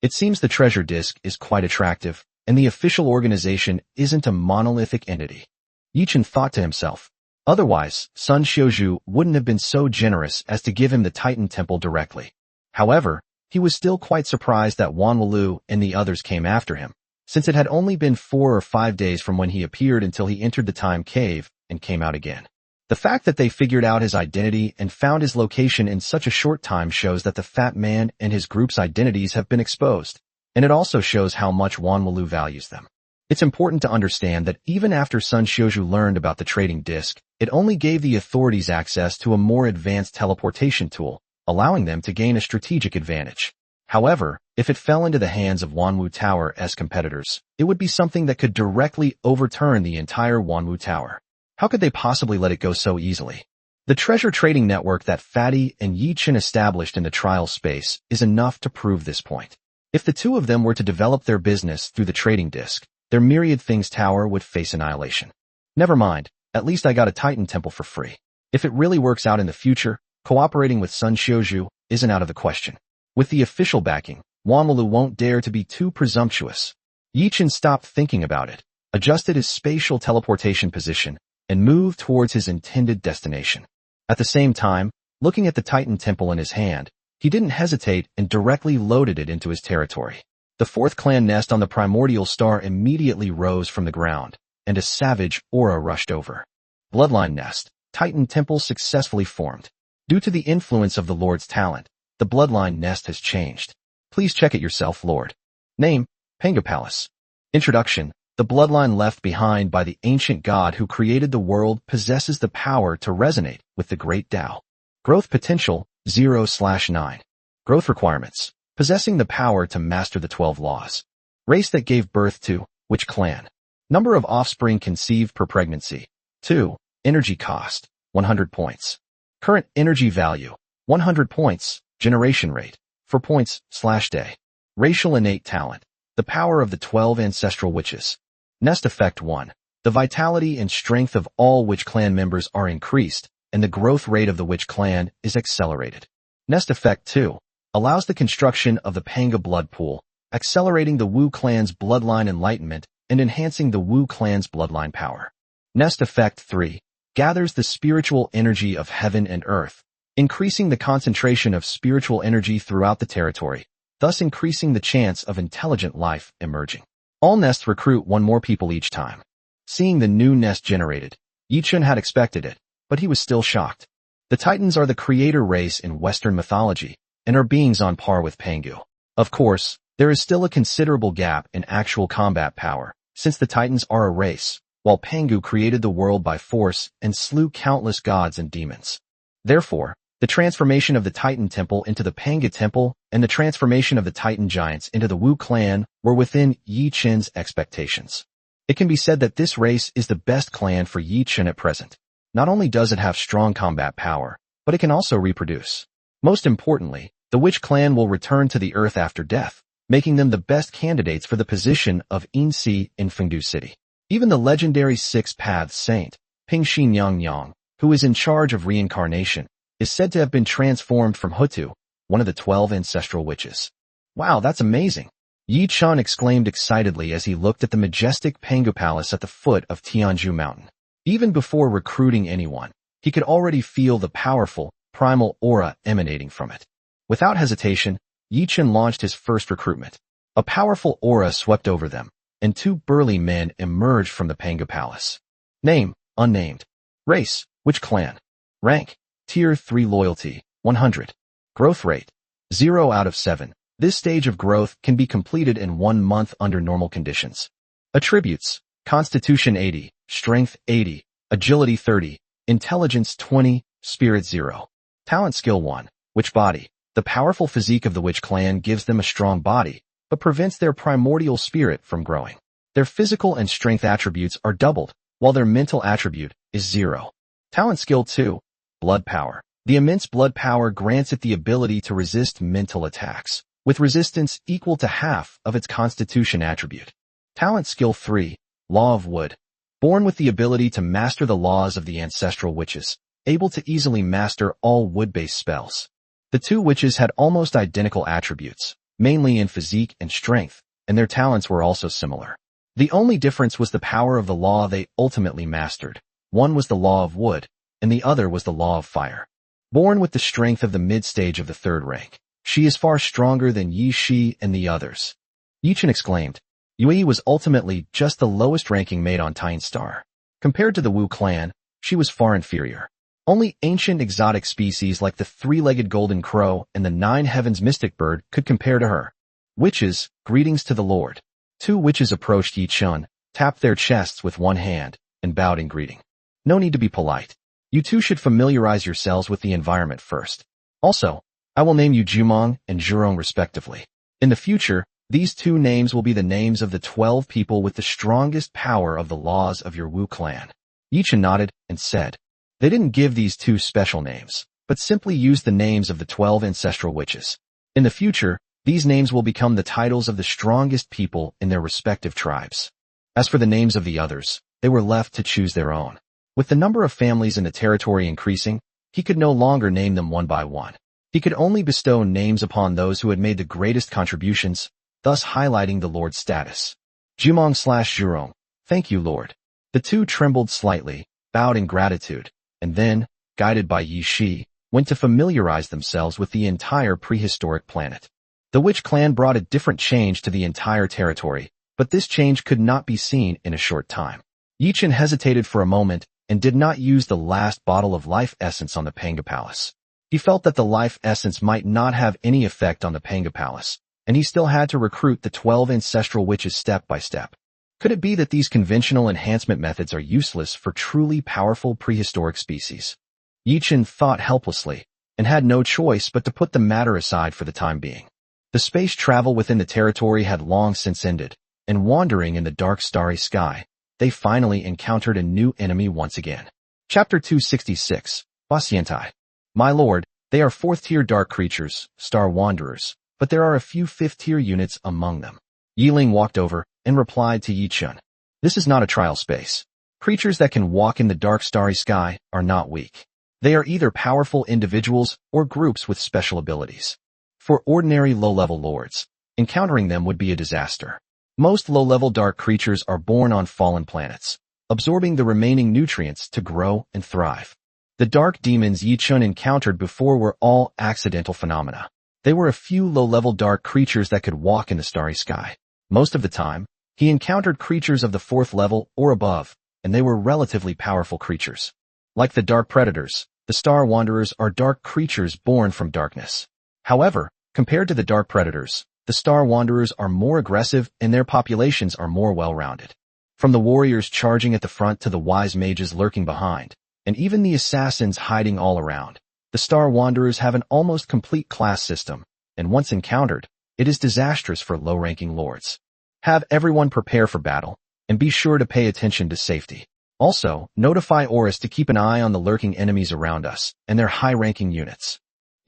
It seems the treasure disc is quite attractive, and the official organization isn't a monolithic entity. Yi Chun thought to himself. Otherwise, Sun Xiaozhu wouldn't have been so generous as to give him the Titan Temple directly. However, he was still quite surprised that Wanwu and the others came after him, since it had only been 4 or 5 days from when he appeared until he entered the time cave and came out again. The fact that they figured out his identity and found his location in such a short time shows that the fat man and his group's identities have been exposed, and it also shows how much Wanwu values them. It's important to understand that even after Sun Xiaozhu learned about the trading disc, it only gave the authorities access to a more advanced teleportation tool, allowing them to gain a strategic advantage. However, if it fell into the hands of Wanwu Tower as competitors, it would be something that could directly overturn the entire Wanwu Tower. How could they possibly let it go so easily? The treasure trading network that Fatty and Yi Chun established in the trial space is enough to prove this point. If the two of them were to develop their business through the trading disc, their Myriad Things Tower would face annihilation. Never mind, at least I got a Titan Temple for free. If it really works out in the future, cooperating with Sun Xiaozhu isn't out of the question. With the official backing, Wanwu won't dare to be too presumptuous. Yi Chun stopped thinking about it, adjusted his spatial teleportation position, and moved towards his intended destination. At the same time, looking at the Titan Temple in his hand, he didn't hesitate and directly loaded it into his territory. The 4th clan nest on the primordial star immediately rose from the ground, and a savage aura rushed over. Bloodline nest, Titan Temple successfully formed. Due to the influence of the Lord's talent, the bloodline nest has changed. Please check it yourself, Lord. Name, Panga Palace. Introduction. The bloodline left behind by the ancient god who created the world possesses the power to resonate with the great Tao. Growth potential, 0/9. Growth requirements. Possessing the power to master the 12 laws. Race that gave birth to, which clan? Number of offspring conceived per pregnancy. 2. Energy cost, 100 points. Current energy value, 100 points. Generation rate, 4 points/day. Racial innate talent. The power of the 12 ancestral witches. Nest effect 1. The vitality and strength of all witch clan members are increased, and the growth rate of the witch clan is accelerated. Nest effect 2. Allows the construction of the Panga blood pool, accelerating the Wu clan's bloodline enlightenment and enhancing the Wu clan's bloodline power. Nest effect 3. Gathers the spiritual energy of heaven and earth, increasing the concentration of spiritual energy throughout the territory, thus increasing the chance of intelligent life emerging. All nests recruit one more people each time. Seeing the new nest generated, Yichun had expected it, but he was still shocked. The Titans are the creator race in Western mythology, and are beings on par with Pangu. Of course, there is still a considerable gap in actual combat power, since the Titans are a race, while Pangu created the world by force and slew countless gods and demons. Therefore, the transformation of the Titan Temple into the Panga Temple and the transformation of the Titan Giants into the Wu clan were within Yi Chen's expectations. It can be said that this race is the best clan for Yi Chen at present. Not only does it have strong combat power, but it can also reproduce. Most importantly, the Witch clan will return to the earth after death, making them the best candidates for the position of Insi in Fengdu City. Even the legendary Six Paths Saint, Pingxi Yang Yang, who is in charge of reincarnation, is said to have been transformed from Hutu, one of the 12 ancestral witches. Wow, that's amazing! Yi Chen exclaimed excitedly as he looked at the majestic Pangu Palace at the foot of Tianzhu Mountain. Even before recruiting anyone, he could already feel the powerful, primal aura emanating from it. Without hesitation, Yi Chen launched his first recruitment. A powerful aura swept over them, and two burly men emerged from the Pangu Palace. Name, unnamed. Race, which clan? Rank, Tier 3 Loyalty, 100. Growth rate, 0 out of 7. This stage of growth can be completed in 1 month under normal conditions. Attributes, Constitution 80, Strength 80, Agility 30, Intelligence 20, Spirit 0. Talent Skill 1, Witch Body. The powerful physique of the Witch clan gives them a strong body, but prevents their primordial spirit from growing. Their physical and strength attributes are doubled, while their mental attribute is 0. Talent Skill 2, Blood Power. The immense blood power grants it the ability to resist mental attacks, with resistance equal to half of its Constitution attribute. Talent Skill 3, Law of Wood. Born with the ability to master the laws of the ancestral witches, able to easily master all wood-based spells. The two witches had almost identical attributes, mainly in physique and strength, and their talents were also similar. The only difference was the power of the law they ultimately mastered. One was the Law of Wood, and the other was the Law of Fire. Born with the strength of the mid-stage of the 3rd rank, she is far stronger than Yi Shi and the others. Yi Chen exclaimed. Yui was ultimately just the lowest ranking mate on Titan Star. Compared to the Wu clan, she was far inferior. Only ancient exotic species like the 3-legged golden crow and the 9 heavens mystic bird could compare to her. Witches, greetings to the Lord. 2 witches approached Yi Chen, tapped their chests with one hand, and bowed in greeting. No need to be polite. You two should familiarize yourselves with the environment first. Also, I will name you Jumong and Zhurong respectively. In the future, these 2 names will be the names of the 12 people with the strongest power of the laws of your Wu clan. Yi Chen nodded and said. They didn't give these 2 special names, but simply used the names of the 12 ancestral witches. In the future, these names will become the titles of the strongest people in their respective tribes. As for the names of the others, they were left to choose their own. With the number of families in the territory increasing, he could no longer name them one by one. He could only bestow names upon those who had made the greatest contributions, thus highlighting the Lord's status. Jumong/Zhurong, thank you, Lord. The 2 trembled slightly, bowed in gratitude, and then, guided by Yi Shi, went to familiarize themselves with the entire prehistoric planet. The Witch clan brought a different change to the entire territory, but this change could not be seen in a short time. Yi Chen hesitated for a moment and did not use the last bottle of life essence on the Pangu Palace. He felt that the life essence might not have any effect on the Pangu Palace, and he still had to recruit the 12 ancestral witches step by step. Could it be that these conventional enhancement methods are useless for truly powerful prehistoric species? Yi Chen thought helplessly, and had no choice but to put the matter aside for the time being. The space travel within the territory had long since ended, and wandering in the dark starry sky, they finally encountered a new enemy once again. Chapter 266, Basientai. My lord, they are 4th-tier dark creatures, star wanderers, but there are a few 5th-tier units among them. Yi Ling walked over and replied to Yi Chen. This is not a trial space. Creatures that can walk in the dark starry sky are not weak. They are either powerful individuals or groups with special abilities. For ordinary low-level lords, encountering them would be a disaster. Most low-level dark creatures are born on fallen planets, absorbing the remaining nutrients to grow and thrive. The dark demons Yichun encountered before were all accidental phenomena. They were a few low-level dark creatures that could walk in the starry sky. Most of the time, he encountered creatures of the 4th level or above, and they were relatively powerful creatures. Like the dark predators, the star wanderers are dark creatures born from darkness. However, compared to the dark predators, the star wanderers are more aggressive and their populations are more well-rounded. From the warriors charging at the front to the wise mages lurking behind, and even the assassins hiding all around, the star wanderers have an almost complete class system, and once encountered, it is disastrous for low-ranking lords. Have everyone prepare for battle, and be sure to pay attention to safety. Also, notify Oris to keep an eye on the lurking enemies around us and their high-ranking units.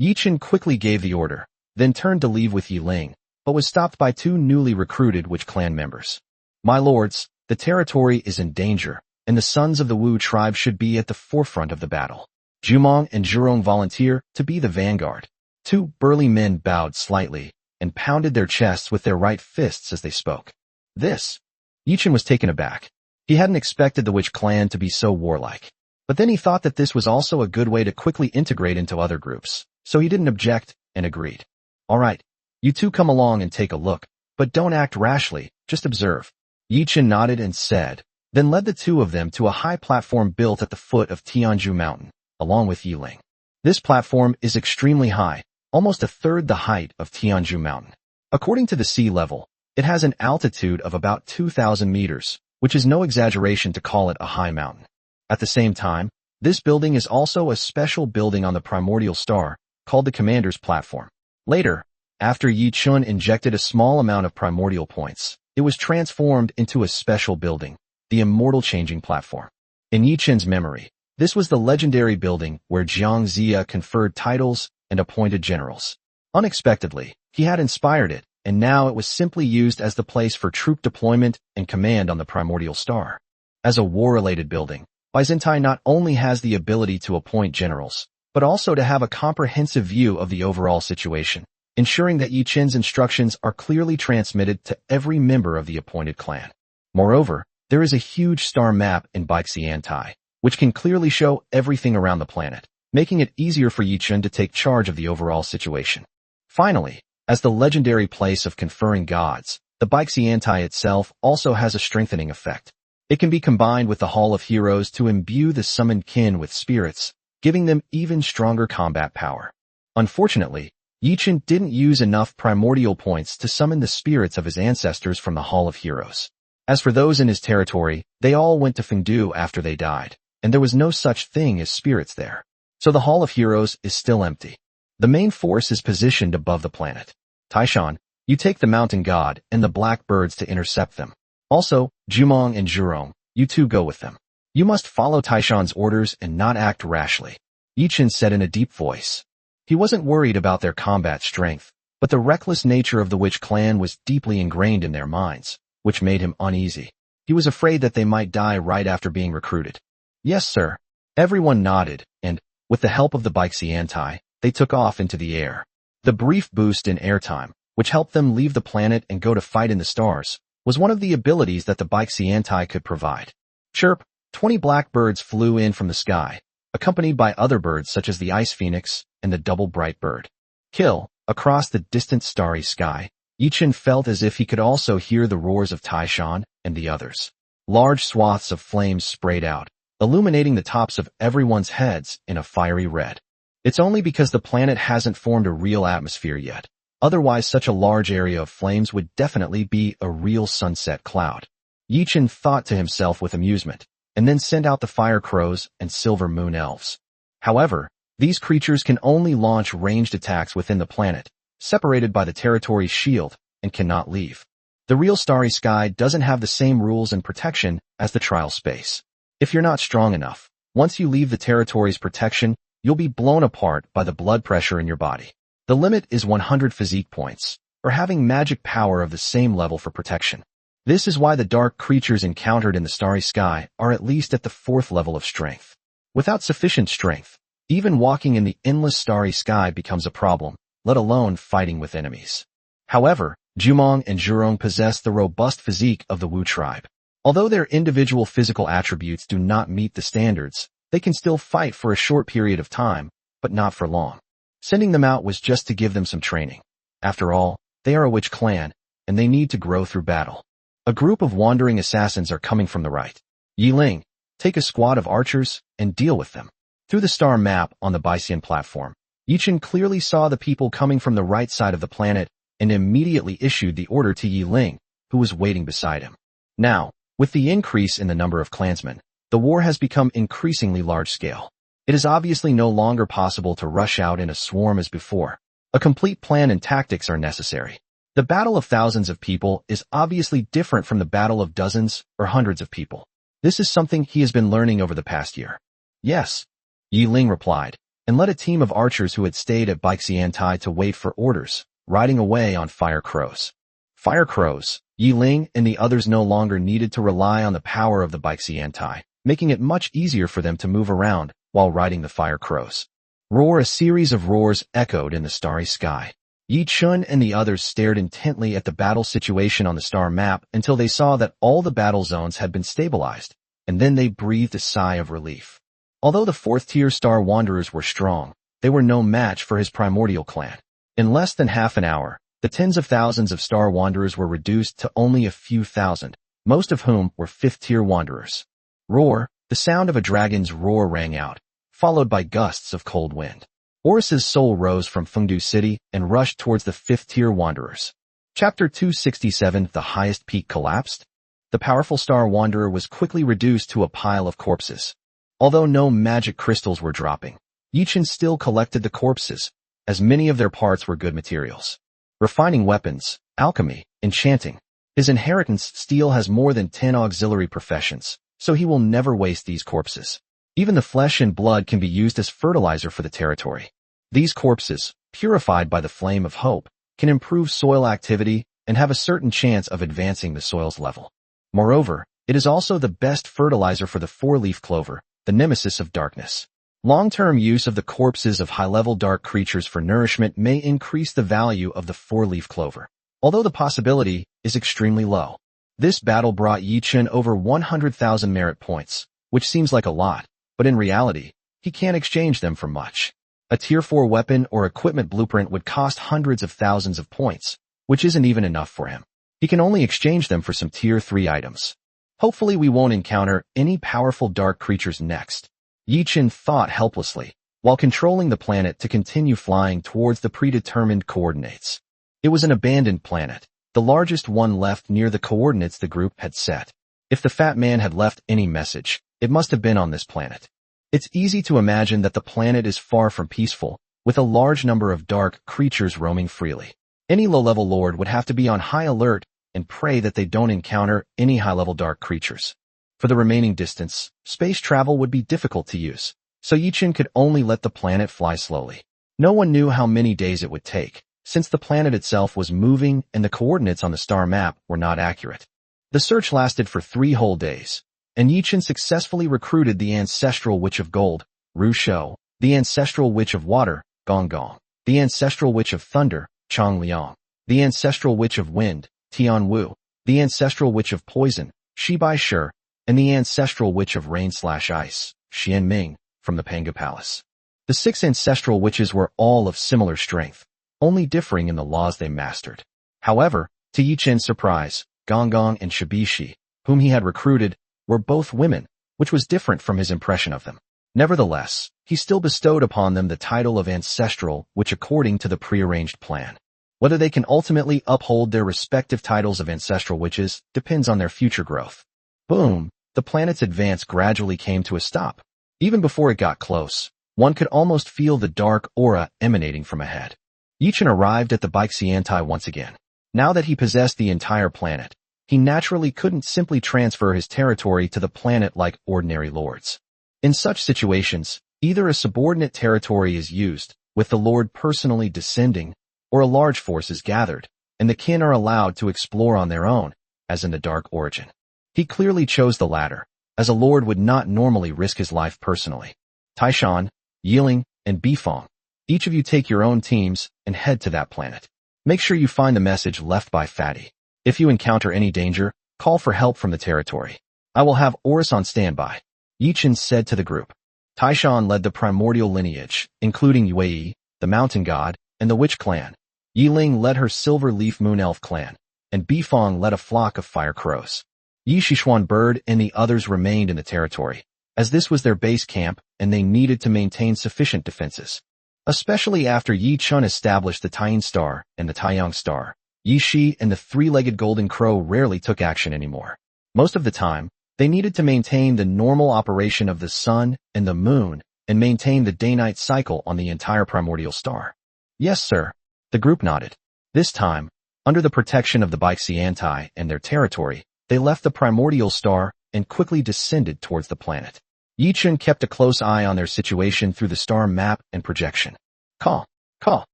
Yichun quickly gave the order, then turned to leave with Yiling, but was stopped by 2 newly recruited Witch clan members. My lords, the territory is in danger, and the sons of the Wu tribe should be at the forefront of the battle. Jumong and Zhurong volunteer to be the vanguard. 2 burly men bowed slightly and pounded their chests with their right fists as they spoke. Yichun was taken aback. He hadn't expected the Witch clan to be so warlike. But then he thought that this was also a good way to quickly integrate into other groups, so he didn't object and agreed. All right, you 2 come along and take a look, but don't act rashly, just observe. Yichun nodded and said, then led the 2 of them to a high platform built at the foot of Tianju Mountain, along with Yiling. This platform is extremely high, almost a third the height of Tianju Mountain. According to the sea level, it has an altitude of about 2,000 meters, which is no exaggeration to call it a high mountain. At the same time, this building is also a special building on the primordial star, called the Commander's Platform. Later, after Yichun injected a small amount of primordial points, it was transformed into a special building, the Immortal Changing Platform. In Yichun's memory, this was the legendary building where Jiang Zia conferred titles and appointed generals. Unexpectedly, he had inspired it, and now it was simply used as the place for troop deployment and command on the primordial star. As a war-related building, Byzantai not only has the ability to appoint generals, but also to have a comprehensive view of the overall situation, ensuring that Yichun's instructions are clearly transmitted to every member of the appointed clan. Moreover, there is a huge star map in Byzantai, which can clearly show everything around the planet, making it easier for Yichun to take charge of the overall situation. Finally, as the legendary place of conferring gods, the Byzantai itself also has a strengthening effect. It can be combined with the Hall of Heroes to imbue the summoned kin with spirits, giving them even stronger combat power. Unfortunately, Yichun didn't use enough primordial points to summon the spirits of his ancestors from the Hall of Heroes. As for those in his territory, they all went to Fengdu after they died, and there was no such thing as spirits there. So the Hall of Heroes is still empty. The main force is positioned above the planet. Taishan, you take the mountain god and the black birds to intercept them. Also, Jumong and Zhurong, you 2 go with them. You must follow Taishan's orders and not act rashly. Yichun said in a deep voice. He wasn't worried about their combat strength, but the reckless nature of the Witch clan was deeply ingrained in their minds, which made him uneasy. He was afraid that they might die right after being recruited. Yes, sir. Everyone nodded, and, with the help of the Byzantai, they took off into the air. The brief boost in airtime, which helped them leave the planet and go to fight in the stars, was one of the abilities that the Byzantai could provide. Chirp, 20 blackbirds flew in from the sky, accompanied by other birds such as the ice phoenix and the double bright bird. Kill, across the distant starry sky, Yichun felt as if he could also hear the roars of Taishan and the others. Large swaths of flames sprayed out, illuminating the tops of everyone's heads in a fiery red. It's only because the planet hasn't formed a real atmosphere yet. Otherwise, such a large area of flames would definitely be a real sunset cloud. Yichun thought to himself with amusement, and then sent out the fire crows and silver moon elves. However, these creatures can only launch ranged attacks within the planet, separated by the territory's shield, and cannot leave. The real starry sky doesn't have the same rules and protection as the trial space. If you're not strong enough, once you leave the territory's protection, you'll be blown apart by the blood pressure in your body. The limit is 100 physique points, or having magic power of the same level for protection. This is why the dark creatures encountered in the starry sky are at least at the 4th level of strength. Without sufficient strength, even walking in the endless starry sky becomes a problem, let alone fighting with enemies. However, Jumong and Zhurong possess the robust physique of the Wu tribe. Although their individual physical attributes do not meet the standards, They can still fight for a short period of time, but not for long. Sending them out was just to give them some training. After all, they are a witch clan, and they need to grow through battle. A group of wandering assassins are coming from the right. Yi Ling, take a squad of archers and deal with them. Through the star map on the Baixian platform, Yichen clearly saw the people coming from the right side of the planet and immediately issued the order to Yi Ling, who was waiting beside him. Now, with the increase in the number of clansmen, the war has become increasingly large-scale. It is obviously no longer possible to rush out in a swarm as before. A complete plan and tactics are necessary. The battle of thousands of people is obviously different from the battle of dozens or hundreds of people. This is something he has been learning over the past year. Yes, Yi Ling replied, and led a team of archers who had stayed at Baixiantai to wait for orders, riding away on fire crows. Fire crows, Yi Ling and the others no longer needed to rely on the power of the Baixiantai, making it much easier for them to move around while riding the fire crows. Roar! A series of roars echoed in the starry sky. Yi Chun and the others stared intently at the battle situation on the star map until they saw that all the battle zones had been stabilized, and then they breathed a sigh of relief. Although the fourth-tier Star Wanderers were strong, they were no match for his primordial clan. In less than half an hour, the tens of thousands of Star Wanderers were reduced to only a few thousand, most of whom were fifth-tier Wanderers. Roar! The sound of a dragon's roar rang out, followed by gusts of cold wind. Horus's soul rose from Fengdu City and rushed towards the fifth-tier Wanderers. Chapter 267 The highest peak collapsed? The powerful Star Wanderer was quickly reduced to a pile of corpses. Although no magic crystals were dropping, Yichen still collected the corpses, as many of their parts were good materials. Refining weapons, alchemy, enchanting. His inheritance steel has more than 10 auxiliary professions, so he will never waste these corpses. Even the flesh and blood can be used as fertilizer for the territory. These corpses, purified by the flame of hope, can improve soil activity and have a certain chance of advancing the soil's level. Moreover, it is also the best fertilizer for the four-leaf clover, the nemesis of darkness. Long-term use of the corpses of high-level dark creatures for nourishment may increase the value of the four-leaf clover, although the possibility is extremely low. This battle brought Yi Chen over 100,000 merit points, which seems like a lot, but in reality, he can't exchange them for much. A Tier 4 weapon or equipment blueprint would cost hundreds of thousands of points, which isn't even enough for him. He can only exchange them for some Tier 3 items. Hopefully we won't encounter any powerful dark creatures next. Yi Chen thought helplessly, while controlling the planet to continue flying towards the predetermined coordinates. It was an abandoned planet, the largest one left near the coordinates the group had set. If the fat man had left any message, it must have been on this planet. It's easy to imagine that the planet is far from peaceful, with a large number of dark creatures roaming freely. Any low-level lord would have to be on high alert and pray that they don't encounter any high-level dark creatures. For the remaining distance, space travel would be difficult to use, so Yichen could only let the planet fly slowly. No one knew how many days it would take, since the planet itself was moving and the coordinates on the star map were not accurate. The search lasted for 3 whole days, and Yichen successfully recruited the ancestral witch of gold, Ru Shou, the ancestral witch of water, Gong Gong, the ancestral witch of thunder, Chang Liang, the ancestral witch of wind, Tian Wu, the ancestral witch of poison, Shi Bai Shi, and the ancestral witch of rain/ice, Xian Ming, from the Panga Palace. The 6 ancestral witches were all of similar strength, only differing in the laws they mastered. However, to Yichen's surprise, Gong Gong and Shibishi, whom he had recruited, were both women, which was different from his impression of them. Nevertheless, he still bestowed upon them the title of ancestral, which according to the prearranged plan. Whether they can ultimately uphold their respective titles of ancestral witches depends on their future growth. Boom! The planet's advance gradually came to a stop. Even before it got close, one could almost feel the dark aura emanating from ahead. Yichen arrived at the Baixiantai once again. Now that he possessed the entire planet, he naturally couldn't simply transfer his territory to the planet like ordinary lords. In such situations, either a subordinate territory is used, with the lord personally descending, or a large force is gathered, and the kin are allowed to explore on their own, as in the Dark Origin. He clearly chose the latter, as a lord would not normally risk his life personally. Taishan, Yiling, and Bifong, each of you take your own teams and head to that planet. Make sure you find the message left by Fatty. If you encounter any danger, call for help from the territory. I will have Oris on standby, Yichen said to the group. Taishan led the primordial lineage, including Yue, the mountain god, and the witch clan. Yiling led her silver leaf moon elf clan, and Bifong led a flock of fire crows. Yi Shishuan bird and the others remained in the territory, as this was their base camp and they needed to maintain sufficient defenses. Especially after Yi Chun established the Taiyin star and the Taiyang star, Yi Shi and the three-legged golden crow rarely took action anymore. Most of the time, they needed to maintain the normal operation of the sun and the moon and maintain the day-night cycle on the entire primordial star. Yes, sir. The group nodded. This time, under the protection of the Baixiantai and their territory, they left the primordial star and quickly descended towards the planet. Yi Chun kept a close eye on their situation through the star map and projection. Caw, caw.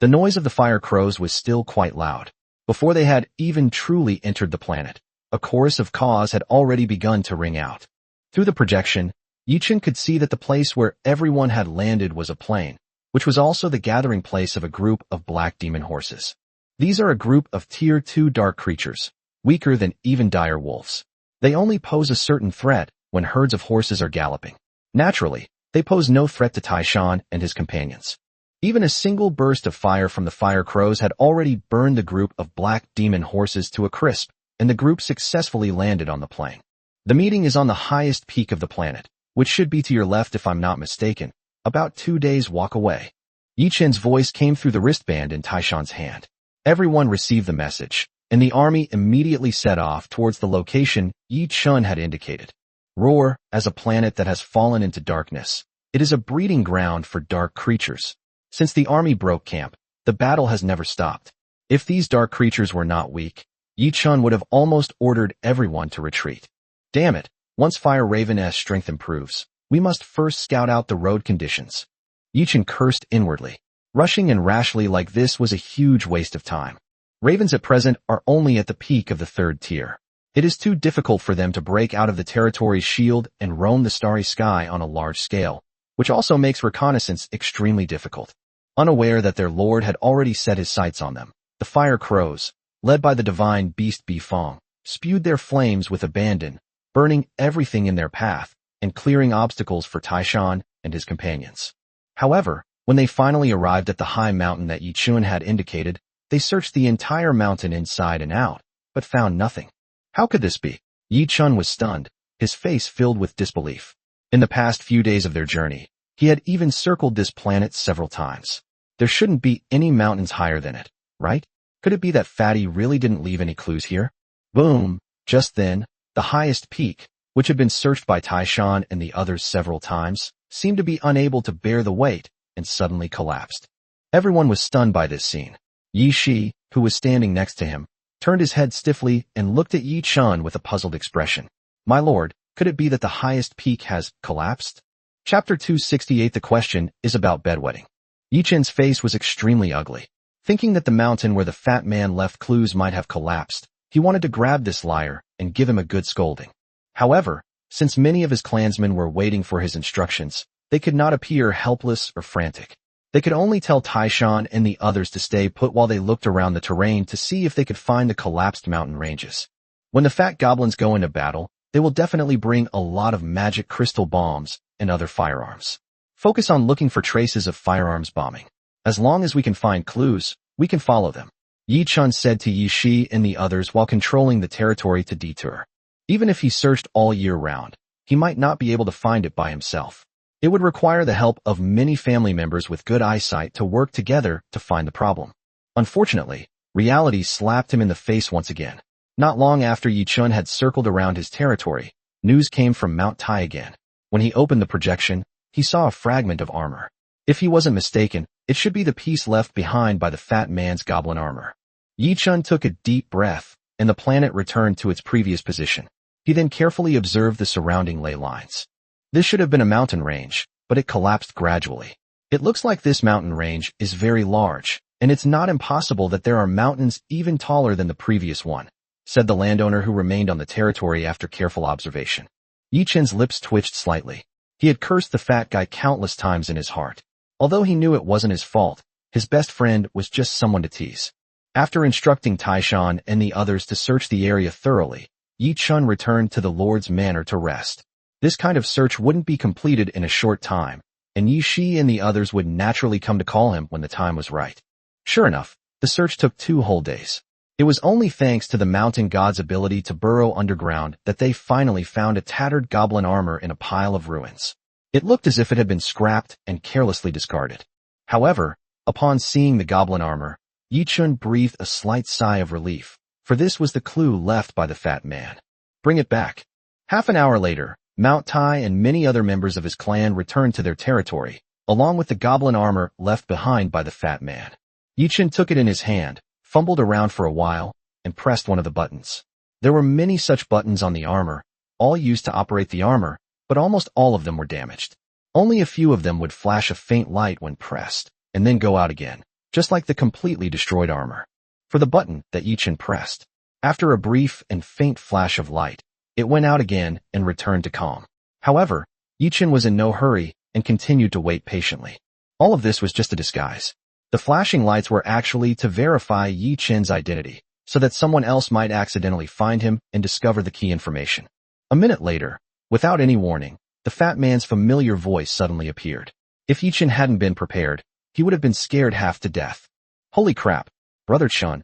The noise of the fire crows was still quite loud. Before they had even truly entered the planet, a chorus of caws had already begun to ring out. Through the projection, Yi Chun could see that the place where everyone had landed was a plain, which was also the gathering place of a group of black demon horses. These are a group of Tier 2 dark creatures, weaker than even dire wolves. They only pose a certain threat when herds of horses are galloping. Naturally, they pose no threat to Taishan and his companions. Even a single burst of fire from the fire crows had already burned the group of black demon horses to a crisp, and the group successfully landed on the plain. The meeting is on the highest peak of the planet, which should be to your left if I'm not mistaken, about 2 days' walk away. Yi Chen's voice came through the wristband in Taishan's hand. Everyone received the message, and the army immediately set off towards the location Yi Chun had indicated. Roar, as a planet that has fallen into darkness. It is a breeding ground for dark creatures. Since the army broke camp, the battle has never stopped. If these dark creatures were not weak, Yi Chun would have almost ordered everyone to retreat. Damn it, once Fire Raven's strength improves, we must first scout out the road conditions. Yi Chun cursed inwardly. Rushing and rashly like this was a huge waste of time. Ravens at present are only at the peak of the 3rd tier. It is too difficult for them to break out of the territory's shield and roam the starry sky on a large scale, which also makes reconnaissance extremely difficult. Unaware that their lord had already set his sights on them, the fire crows, led by the divine beast Bifong, spewed their flames with abandon, burning everything in their path and clearing obstacles for Taishan and his companions. However, when they finally arrived at the high mountain that Yi Chun had indicated, they searched the entire mountain inside and out, but found nothing. How could this be? Yi Chun was stunned, his face filled with disbelief. In the past few days of their journey, he had even circled this planet several times. There shouldn't be any mountains higher than it, right? Could it be that Fatty really didn't leave any clues here? Boom! Just then, the highest peak, which had been searched by Taishan and the others several times, seemed to be unable to bear the weight and suddenly collapsed. Everyone was stunned by this scene. Yi Shi, who was standing next to him, turned his head stiffly and looked at Yi Chun with a puzzled expression. My lord, could it be that the highest peak has collapsed? Chapter 268. The question is about bedwetting. Yi Chun's face was extremely ugly. Thinking that the mountain where the fat man left clues might have collapsed, he wanted to grab this liar and give him a good scolding. However, since many of his clansmen were waiting for his instructions, they could not appear helpless or frantic. They could only tell Taishan and the others to stay put while they looked around the terrain to see if they could find the collapsed mountain ranges. When the fat goblins go into battle, they will definitely bring a lot of magic crystal bombs and other firearms. Focus on looking for traces of firearms bombing. As long as we can find clues, we can follow them. Yi Chun said to Yi Shi and the others while controlling the territory to detour. Even if he searched all year round, he might not be able to find it by himself. It would require the help of many family members with good eyesight to work together to find the problem. Unfortunately, reality slapped him in the face once again. Not long after Yi Chun had circled around his territory, news came from Mount Tai again. When he opened the projection, he saw a fragment of armor. If he wasn't mistaken, it should be the piece left behind by the fat man's goblin armor. Yi Chun took a deep breath, and the planet returned to its previous position. He then carefully observed the surrounding ley lines. This should have been a mountain range, but it collapsed gradually. It looks like this mountain range is very large, and it's not impossible that there are mountains even taller than the previous one, said the landowner who remained on the territory after careful observation. Yi Chun's lips twitched slightly. He had cursed the fat guy countless times in his heart. Although he knew it wasn't his fault, his best friend was just someone to tease. After instructing Taishan and the others to search the area thoroughly, Yi Chun returned to the Lord's manor to rest. This kind of search wouldn't be completed in a short time, and Yi Shi and the others would naturally come to call him when the time was right. Sure enough, the search took 2 whole days. It was only thanks to the mountain god's ability to burrow underground that they finally found a tattered goblin armor in a pile of ruins. It looked as if it had been scrapped and carelessly discarded. However, upon seeing the goblin armor, Yi Chun breathed a slight sigh of relief, for this was the clue left by the fat man. Bring it back. Half an hour later, Mount Tai and many other members of his clan returned to their territory, along with the goblin armor left behind by the fat man. Yi Chun took it in his hand, fumbled around for a while, and pressed one of the buttons. There were many such buttons on the armor, all used to operate the armor, but almost all of them were damaged. Only a few of them would flash a faint light when pressed, and then go out again, just like the completely destroyed armor. For the button that Yi Chun pressed, after a brief and faint flash of light, it went out again and returned to calm. However, Yi Chun was in no hurry and continued to wait patiently. All of this was just a disguise. The flashing lights were actually to verify Yi Chun's identity, so that someone else might accidentally find him and discover the key information. A minute later, without any warning, the fat man's familiar voice suddenly appeared. If Yi Chun hadn't been prepared, he would have been scared half to death. Holy crap, Brother Chun,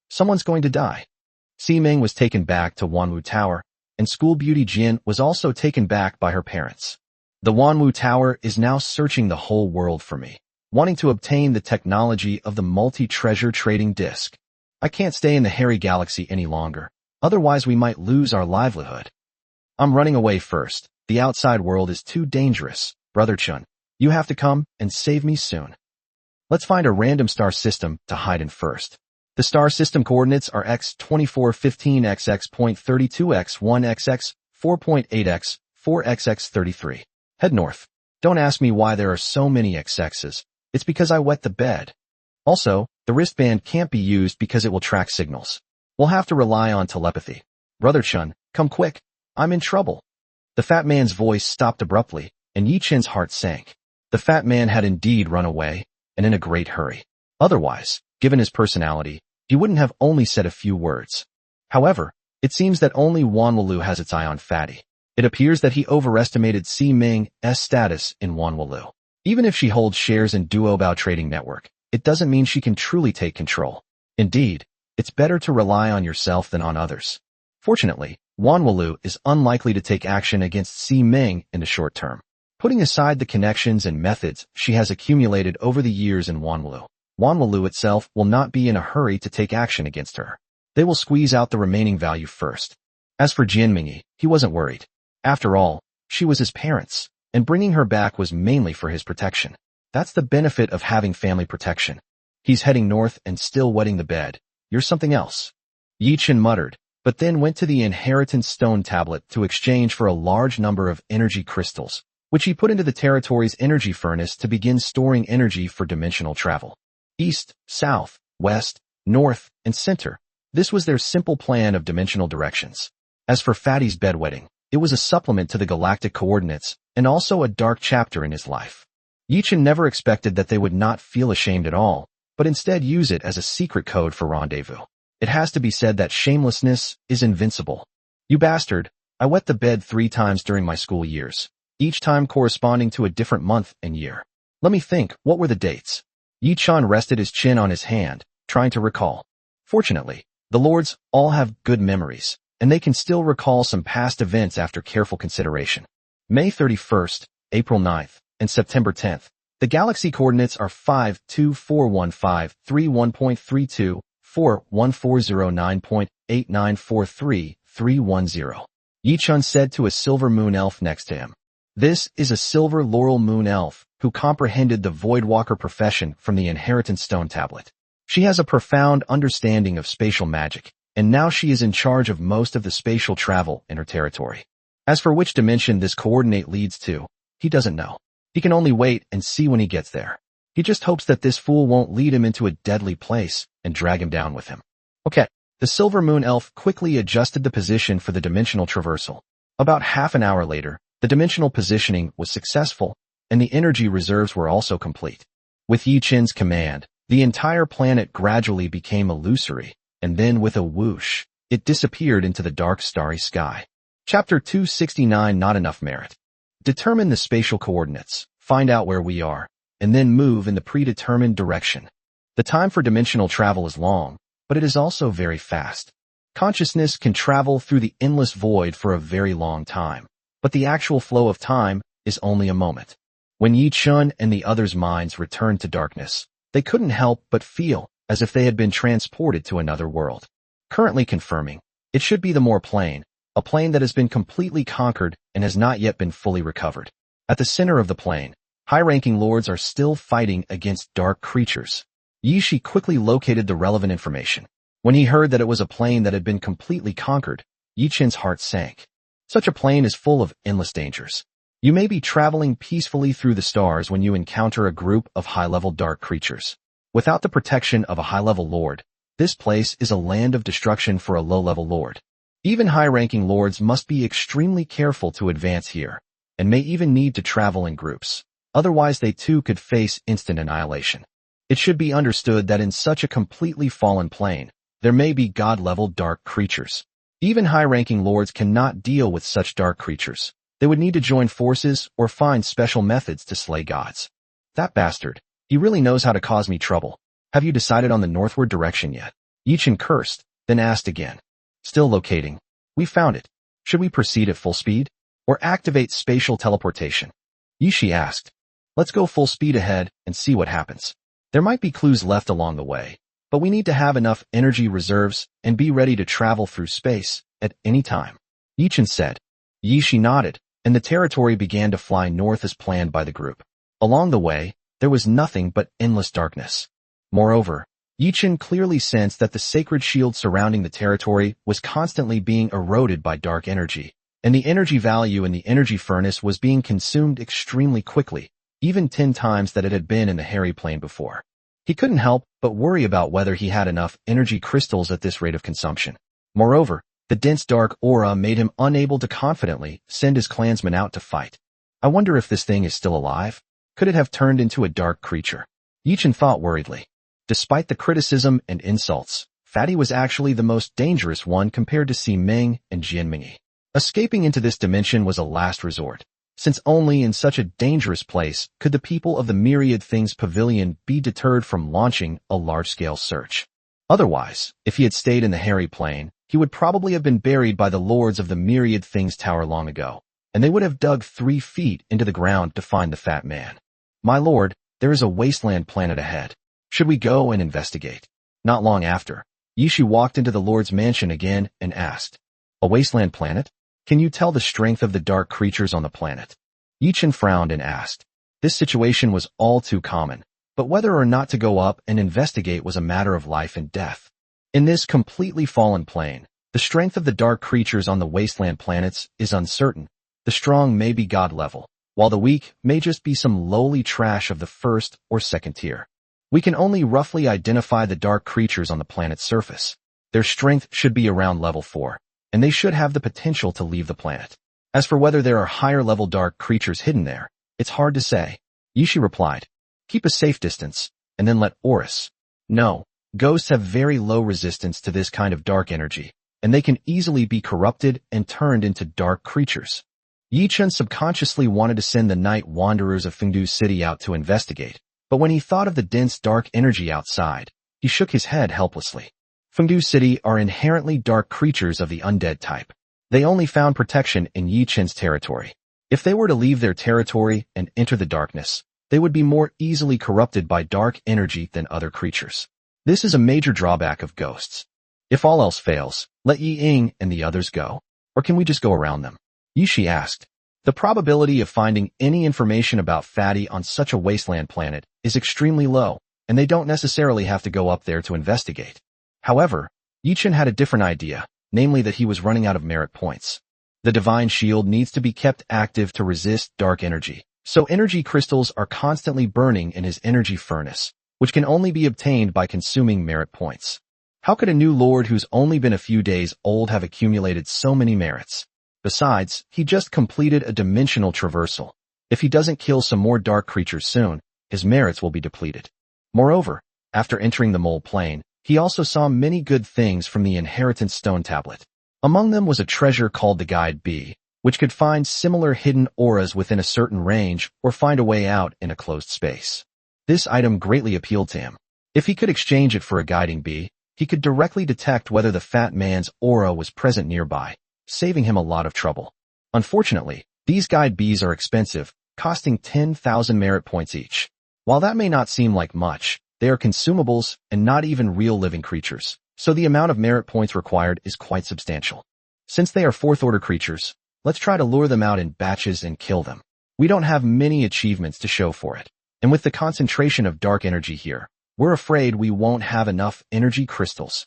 someone's going to die. Si Ming was taken back to Wanwu Tower, and school beauty Jin was also taken back by her parents. The Wanwu Tower is now searching the whole world for me, wanting to obtain the technology of the multi-treasure trading disc. I can't stay in the hairy galaxy any longer, otherwise we might lose our livelihood. I'm running away first. The outside world is too dangerous. Brother Chun, you have to come and save me soon. Let's find a random star system to hide in first. The star system coordinates are x2415xx.32x1xx 4.8x 4xx33. Head north. Don't ask me why there are so many XXs. It's because I wet the bed. Also, the wristband can't be used because it will track signals. We'll have to rely on telepathy. Brother Chun, come quick. I'm in trouble. The fat man's voice stopped abruptly, and Yi Chun's heart sank. The fat man had indeed run away, and in a great hurry. Otherwise, given his personality, he wouldn't have only said a few words. However, it seems that only Wanwu has its eye on Fatty. It appears that he overestimated Si Ming's status in Wanwu. Even if she holds shares in Duobao Trading Network, it doesn't mean she can truly take control. Indeed, it's better to rely on yourself than on others. Fortunately, Wanwu is unlikely to take action against Si Ming in the short term. Putting aside the connections and methods she has accumulated over the years in Wanwu, Wanwu itself will not be in a hurry to take action against her. They will squeeze out the remaining value first. As for Jian Mingyi, he wasn't worried. After all, she was his parents, and bringing her back was mainly for his protection. That's the benefit of having family protection. He's heading north and still wetting the bed. You're something else. Yi Chun muttered, but then went to the inheritance stone tablet to exchange for a large number of energy crystals, which he put into the territory's energy furnace to begin storing energy for dimensional travel. East, south, west, north, and center. This was their simple plan of dimensional directions. As for Fatty's bedwetting, it was a supplement to the galactic coordinates and also a dark chapter in his life. Yi Chun never expected that they would not feel ashamed at all, but instead use it as a secret code for rendezvous. It has to be said that shamelessness is invincible. You bastard, I wet the bed 3 times during my school years, each time corresponding to a different month and year. Let me think, what were the dates? Yi Chun rested his chin on his hand, trying to recall. Fortunately, the lords all have good memories, and they can still recall some past events after careful consideration. May 31st, April 9th, and September 10th. The galaxy coordinates are 5241531.32, 41409.8943, Yi Chun said to a silver moon elf next to him. This is a silver laurel moon elf who comprehended the Voidwalker profession from the inheritance stone tablet. She has a profound understanding of spatial magic, and now she is in charge of most of the spatial travel in her territory. As for which dimension this coordinate leads to, he doesn't know. He can only wait and see when he gets there. He just hopes that this fool won't lead him into a deadly place and drag him down with him. Okay, the silver moon elf quickly adjusted the position for the dimensional traversal. About half an hour later, the dimensional positioning was successful, and the energy reserves were also complete. With Yi Chun's command, the entire planet gradually became illusory, and then with a whoosh, it disappeared into the dark starry sky. Chapter 269 Not Enough Merit. Determine the spatial coordinates, find out where we are, and then move in the predetermined direction. The time for dimensional travel is long, but it is also very fast. Consciousness can travel through the endless void for a very long time, but the actual flow of time is only a moment. When Yi Chun and the others' minds returned to darkness, they couldn't help but feel as if they had been transported to another world. Currently confirming, it should be the Moor Plain, a plain that has been completely conquered and has not yet been fully recovered. At the center of the plain, high-ranking lords are still fighting against dark creatures. Yi Shi quickly located the relevant information. When he heard that it was a plain that had been completely conquered, Yi Chen's heart sank. Such a plain is full of endless dangers. You may be traveling peacefully through the stars when you encounter a group of high-level dark creatures. Without the protection of a high-level lord, this place is a land of destruction for a low-level lord. Even high-ranking lords must be extremely careful to advance here, and may even need to travel in groups. Otherwise they too could face instant annihilation. It should be understood that in such a completely fallen plane, there may be god-level dark creatures. Even high-ranking lords cannot deal with such dark creatures. They would need to join forces or find special methods to slay gods. That bastard, he really knows how to cause me trouble. Have you decided on the northward direction yet? Yi Chen cursed, then asked again. Still locating. We found it. Should we proceed at full speed? Or activate spatial teleportation? Yi Shi asked. Let's go full speed ahead and see what happens. There might be clues left along the way, but we need to have enough energy reserves and be ready to travel through space at any time. Yi Chen said. Yi Shi nodded, and the territory began to fly north as planned by the group. Along the way, there was nothing but endless darkness. Moreover, Yi Chen clearly sensed that the sacred shield surrounding the territory was constantly being eroded by dark energy, and the energy value in the energy furnace was being consumed extremely quickly, even 10 times that it had been in the hairy plane before. He couldn't help but worry about whether he had enough energy crystals at this rate of consumption. Moreover, the dense dark aura made him unable to confidently send his clansmen out to fight. I wonder if this thing is still alive? Could it have turned into a dark creature? Yi Chen thought worriedly. Despite the criticism and insults, Fatty was actually the most dangerous one compared to Si Ming and Jianmingyi. Escaping into this dimension was a last resort, since only in such a dangerous place could the people of the Myriad Things Pavilion be deterred from launching a large-scale search. Otherwise, if he had stayed in the hairy plane, he would probably have been buried by the lords of the Myriad Things Tower long ago, and they would have dug 3 feet into the ground to find the fat man. My lord, there is a wasteland planet ahead. Should we go and investigate? Not long after, Yi Shi walked into the lord's mansion again and asked, a wasteland planet? Can you tell the strength of the dark creatures on the planet? Yi Chen frowned and asked. This situation was all too common, but whether or not to go up and investigate was a matter of life and death. In this completely fallen plane, the strength of the dark creatures on the wasteland planets is uncertain. The strong may be god level, while the weak may just be some lowly trash of the first or second tier. We can only roughly identify the dark creatures on the planet's surface. Their strength should be around level 4, and they should have the potential to leave the planet. As for whether there are higher-level dark creatures hidden there, it's hard to say. Yi Shi replied. Keep a safe distance, and then let Oris know. Ghosts have very low resistance to this kind of dark energy, and they can easily be corrupted and turned into dark creatures. Yi Chen subconsciously wanted to send the night wanderers of Fengdu City out to investigate, but when he thought of the dense dark energy outside, he shook his head helplessly. Fengdu City are inherently dark creatures of the undead type. They only found protection in Yi Chen's territory. If they were to leave their territory and enter the darkness, they would be more easily corrupted by dark energy than other creatures. This is a major drawback of ghosts. If all else fails, let Yi Ying and the others go, or can we just go around them? Yi Shi asked. The probability of finding any information about Fatty on such a wasteland planet is extremely low, and they don't necessarily have to go up there to investigate. However, Yi Chen had a different idea, namely that he was running out of merit points. The divine shield needs to be kept active to resist dark energy, so energy crystals are constantly burning in his energy furnace, which can only be obtained by consuming merit points. How could a new lord who's only been a few days old have accumulated so many merits? Besides, he just completed a dimensional traversal. If he doesn't kill some more dark creatures soon, his merits will be depleted. Moreover, after entering the mole plane, he also saw many good things from the inheritance stone tablet. Among them was a treasure called the Guide Bee, which could find similar hidden auras within a certain range or find a way out in a closed space. This item greatly appealed to him. If he could exchange it for a guiding bee, he could directly detect whether the fat man's aura was present nearby, saving him a lot of trouble. Unfortunately, these guide bees are expensive, costing 10,000 merit points each. While that may not seem like much, they are consumables and not even real living creatures, so the amount of merit points required is quite substantial. Since they are fourth-order creatures, let's try to lure them out in batches and kill them. We don't have many achievements to show for it, and with the concentration of dark energy here, we're afraid we won't have enough energy crystals.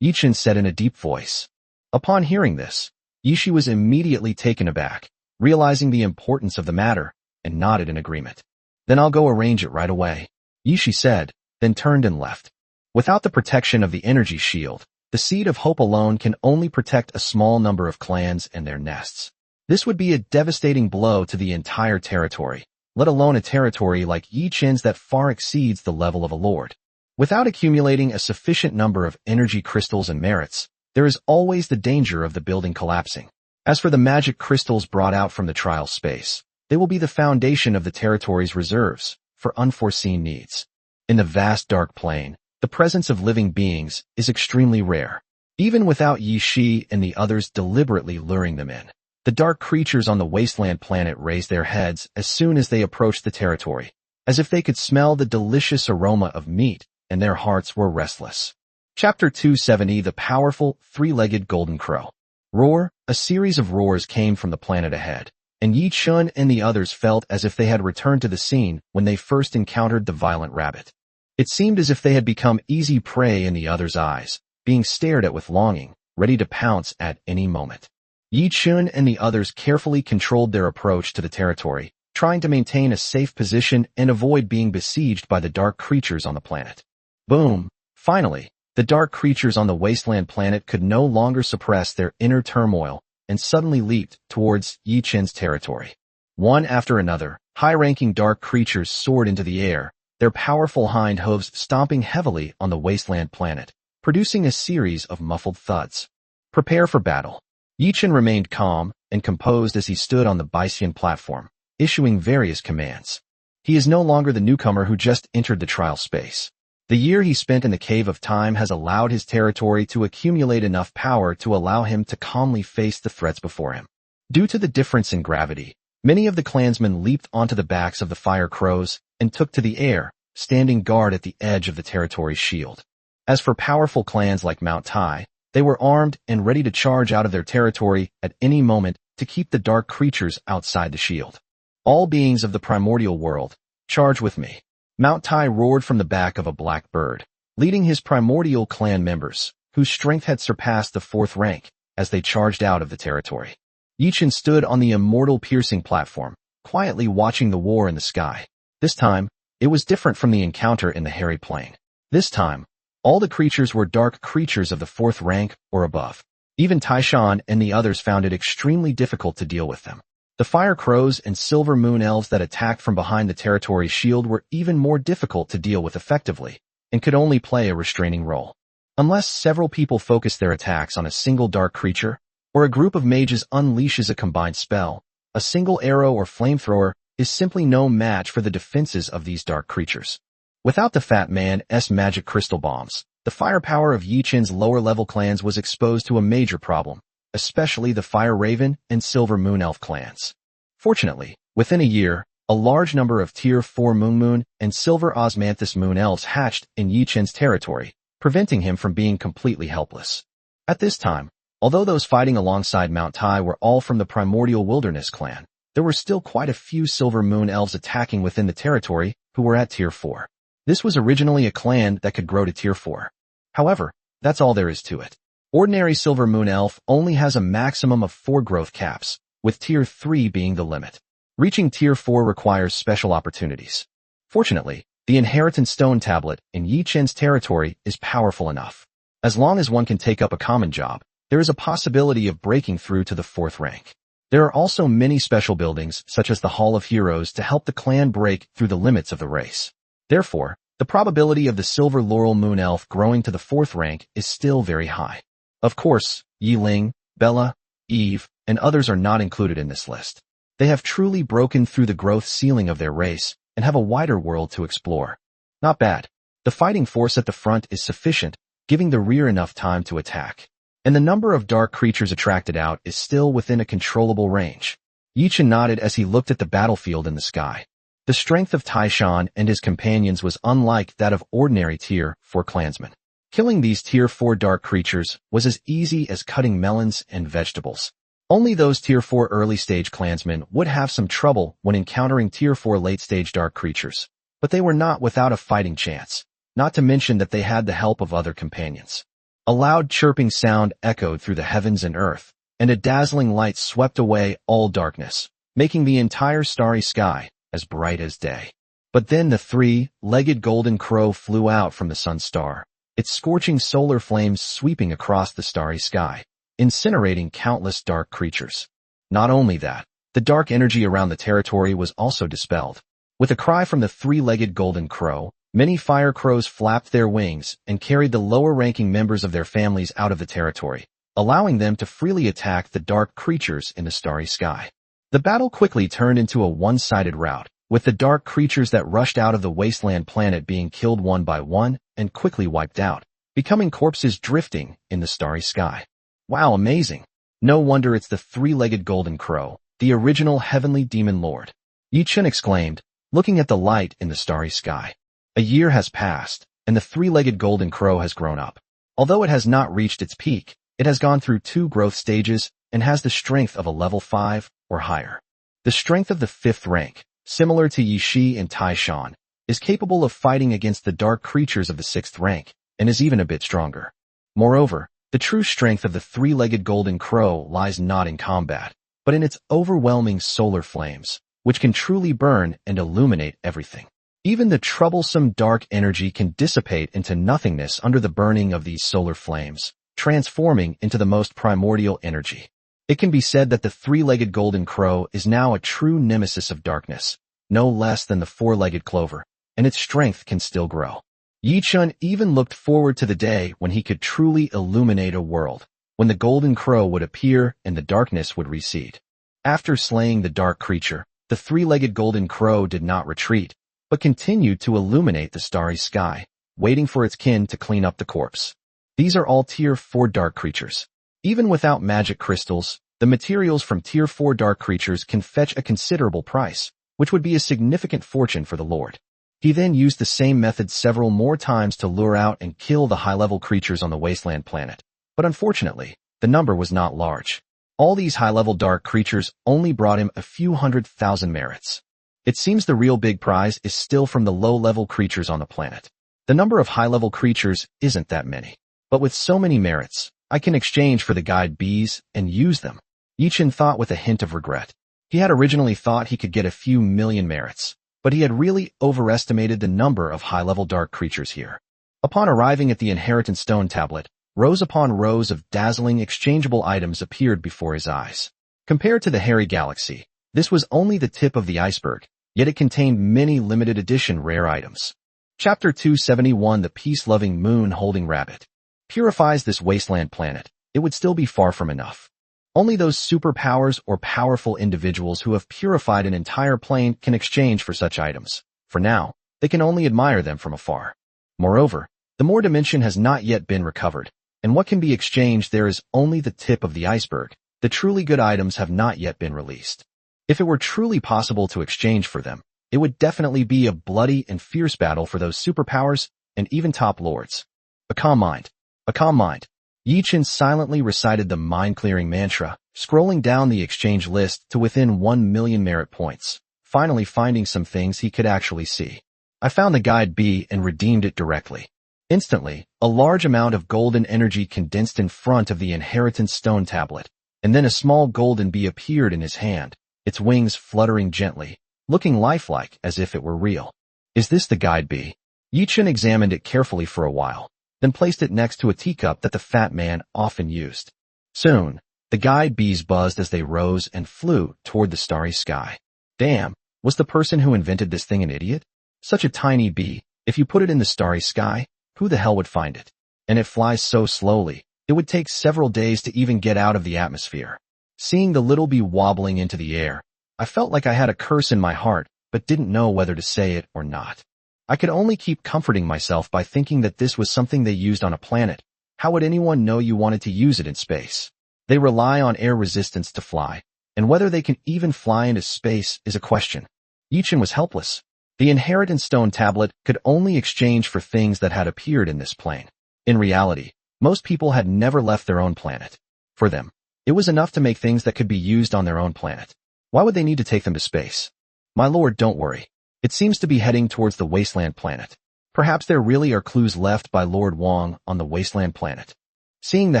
Yichin said in a deep voice. Upon hearing this, Yishi was immediately taken aback, realizing the importance of the matter, and nodded in agreement. Then I'll go arrange it right away, Yishi said, then turned and left. Without the protection of the energy shield, the Seed of Hope alone can only protect a small number of clans and their nests. This would be a devastating blow to the entire territory, let alone a territory like Yichin's that far exceeds the level of a lord. Without accumulating a sufficient number of energy crystals and merits, there is always the danger of the building collapsing. As for the magic crystals brought out from the trial space, they will be the foundation of the territory's reserves for unforeseen needs. In the vast dark plain, the presence of living beings is extremely rare. Even without Yi Shi and the others deliberately luring them in, the dark creatures on the wasteland planet raised their heads as soon as they approached the territory, as if they could smell the delicious aroma of meat, and their hearts were restless. Chapter 270 The Powerful Three-Legged Golden Crow. Roar. A series of roars came from the planet ahead, and Yi Chun and the others felt as if they had returned to the scene when they first encountered the violent rabbit. It seemed as if they had become easy prey in the others' eyes, being stared at with longing, ready to pounce at any moment. Yi Chun and the others carefully controlled their approach to the territory, trying to maintain a safe position and avoid being besieged by the dark creatures on the planet. Boom! Finally, the dark creatures on the wasteland planet could no longer suppress their inner turmoil and suddenly leaped towards Yi Chen's territory. One after another, high-ranking dark creatures soared into the air, their powerful hind hooves stomping heavily on the wasteland planet, producing a series of muffled thuds. Prepare for battle. Yi Chen remained calm and composed as he stood on the Baisian platform, issuing various commands. He is no longer the newcomer who just entered the trial space. The year he spent in the Cave of Time has allowed his territory to accumulate enough power to allow him to calmly face the threats before him. Due to the difference in gravity, many of the clansmen leaped onto the backs of the fire crows and took to the air, standing guard at the edge of the territory's shield. As for powerful clans like Mount Tai, they were armed and ready to charge out of their territory at any moment to keep the dark creatures outside the shield. All beings of the primordial world, charge with me. Mount Tai roared from the back of a black bird, leading his primordial clan members, whose strength had surpassed the 4th rank, as they charged out of the territory. Yi Chen stood on the immortal piercing platform, quietly watching the war in the sky. This time, it was different from the encounter in the hairy plain. This time, all the creatures were dark creatures of the 4th rank or above. Even Taishan and the others found it extremely difficult to deal with them. The fire crows and silver moon elves that attacked from behind the territory's shield were even more difficult to deal with effectively, and could only play a restraining role. Unless several people focus their attacks on a single dark creature, or a group of mages unleashes a combined spell, a single arrow or flamethrower is simply no match for the defenses of these dark creatures. Without the Fat Man's magic crystal bombs, the firepower of Yi Chen's lower-level clans was exposed to a major problem, especially the Fire Raven and Silver Moon Elf clans. Fortunately, within a year, a large number of Tier 4 Moon and Silver Osmanthus Moon Elves hatched in Yi Chen's territory, preventing him from being completely helpless. At this time, although those fighting alongside Mount Tai were all from the Primordial Wilderness clan, there were still quite a few Silver Moon Elves attacking within the territory who were at Tier 4. This was originally a clan that could grow to Tier 4. However, that's all there is to it. Ordinary Silver Moon Elf only has a maximum of 4 growth caps, with Tier 3 being the limit. Reaching Tier 4 requires special opportunities. Fortunately, the Inheritance Stone Tablet in Yi Chen's territory is powerful enough. As long as one can take up a common job, there is a possibility of breaking through to the 4th rank. There are also many special buildings, such as the Hall of Heroes, to help the clan break through the limits of the race. Therefore, the probability of the Silver Laurel Moon Elf growing to the 4th rank is still very high. Of course, Yi Ling, Bella, Eve, and others are not included in this list. They have truly broken through the growth ceiling of their race and have a wider world to explore. Not bad. The fighting force at the front is sufficient, giving the rear enough time to attack. And the number of dark creatures attracted out is still within a controllable range. Yichin nodded as he looked at the battlefield in the sky. The strength of Taishan and his companions was unlike that of ordinary Tier 4 clansmen. Killing these Tier 4 dark creatures was as easy as cutting melons and vegetables. Only those Tier 4 early-stage clansmen would have some trouble when encountering Tier 4 late-stage dark creatures, but they were not without a fighting chance, not to mention that they had the help of other companions. A loud chirping sound echoed through the heavens and earth, and a dazzling light swept away all darkness, making the entire starry sky as bright as day. But then the three-legged golden crow flew out from the sun star, its scorching solar flames sweeping across the starry sky, incinerating countless dark creatures. Not only that, the dark energy around the territory was also dispelled. With a cry from the three-legged golden crow, many fire crows flapped their wings and carried the lower-ranking members of their families out of the territory, allowing them to freely attack the dark creatures in the starry sky. The battle quickly turned into a one-sided rout, with the dark creatures that rushed out of the wasteland planet being killed one by one and quickly wiped out, becoming corpses drifting in the starry sky. Wow, amazing! No wonder it's the three-legged golden crow, the original heavenly demon lord. Yichin exclaimed, looking at the light in the starry sky. A year has passed, and the three-legged golden crow has grown up. Although it has not reached its peak, it has gone through 2 growth stages and has the strength of a level 5 or higher. The strength of the 5th rank, similar to Yishi and Taishan, is capable of fighting against the dark creatures of the 6th rank, and is even a bit stronger. Moreover, the true strength of the three-legged golden crow lies not in combat, but in its overwhelming solar flames, which can truly burn and illuminate everything. Even the troublesome dark energy can dissipate into nothingness under the burning of these solar flames, transforming into the most primordial energy. It can be said that the three-legged golden crow is now a true nemesis of darkness, no less than the four-legged clover, and its strength can still grow. Yichun even looked forward to the day when he could truly illuminate a world, when the golden crow would appear and the darkness would recede. After slaying the dark creature, the three-legged golden crow did not retreat, but continued to illuminate the starry sky, waiting for its kin to clean up the corpse. These are all Tier 4 dark creatures. Even without magic crystals, the materials from Tier 4 dark creatures can fetch a considerable price, which would be a significant fortune for the Lord. He then used the same method several more times to lure out and kill the high-level creatures on the wasteland planet, but unfortunately, the number was not large. All these high-level dark creatures only brought him a few 100,000 merits. It seems the real big prize is still from the low-level creatures on the planet. The number of high-level creatures isn't that many, but with so many merits, I can exchange for the guide bees and use them. Yichin thought with a hint of regret. He had originally thought he could get a few million merits, but he had really overestimated the number of high-level dark creatures here. Upon arriving at the inheritance stone tablet, rows upon rows of dazzling exchangeable items appeared before his eyes. Compared to the hairy galaxy, this was only the tip of the iceberg, yet it contained many limited edition rare items. Chapter 271 The Peace-Loving Moon-Holding Rabbit. Purifies this wasteland planet, it would still be far from enough. Only those superpowers or powerful individuals who have purified an entire plane can exchange for such items. For now, they can only admire them from afar. Moreover, the Moor dimension has not yet been recovered, and what can be exchanged there is only the tip of the iceberg. The truly good items have not yet been released. If it were truly possible to exchange for them, it would definitely be a bloody and fierce battle for those superpowers and even top lords. A calm mind. A calm mind. Yichin silently recited the mind-clearing mantra, scrolling down the exchange list to within 1 million merit points, finally finding some things he could actually see. I found the guide bee and redeemed it directly. Instantly, a large amount of golden energy condensed in front of the inheritance stone tablet, and then a small golden bee appeared in his hand, its wings fluttering gently, looking lifelike as if it were real. Is this the guide bee? Yichin examined it carefully for a while, then placed it next to a teacup that the fat man often used. Soon, the guide bees buzzed as they rose and flew toward the starry sky. Damn, was the person who invented this thing an idiot? Such a tiny bee, if you put it in the starry sky, who the hell would find it? And it flies so slowly, It would take several days to even get out of the atmosphere. Seeing the little bee wobbling into the air, I felt like I had a curse in my heart, but didn't know whether to say it or not. I could only keep comforting myself by thinking that this was something they used on a planet. How would anyone know you wanted to use it in space? They rely on air resistance to fly, and whether they can even fly into space is a question. Yichin was helpless. The inheritance stone tablet could only exchange for things that had appeared in this plane. In reality, most people had never left their own planet. For them, it was enough to make things that could be used on their own planet. Why would they need to take them to space? My lord, don't worry. It seems to be heading towards the wasteland planet. Perhaps there really are clues left by Lord Wang on the wasteland planet. Seeing the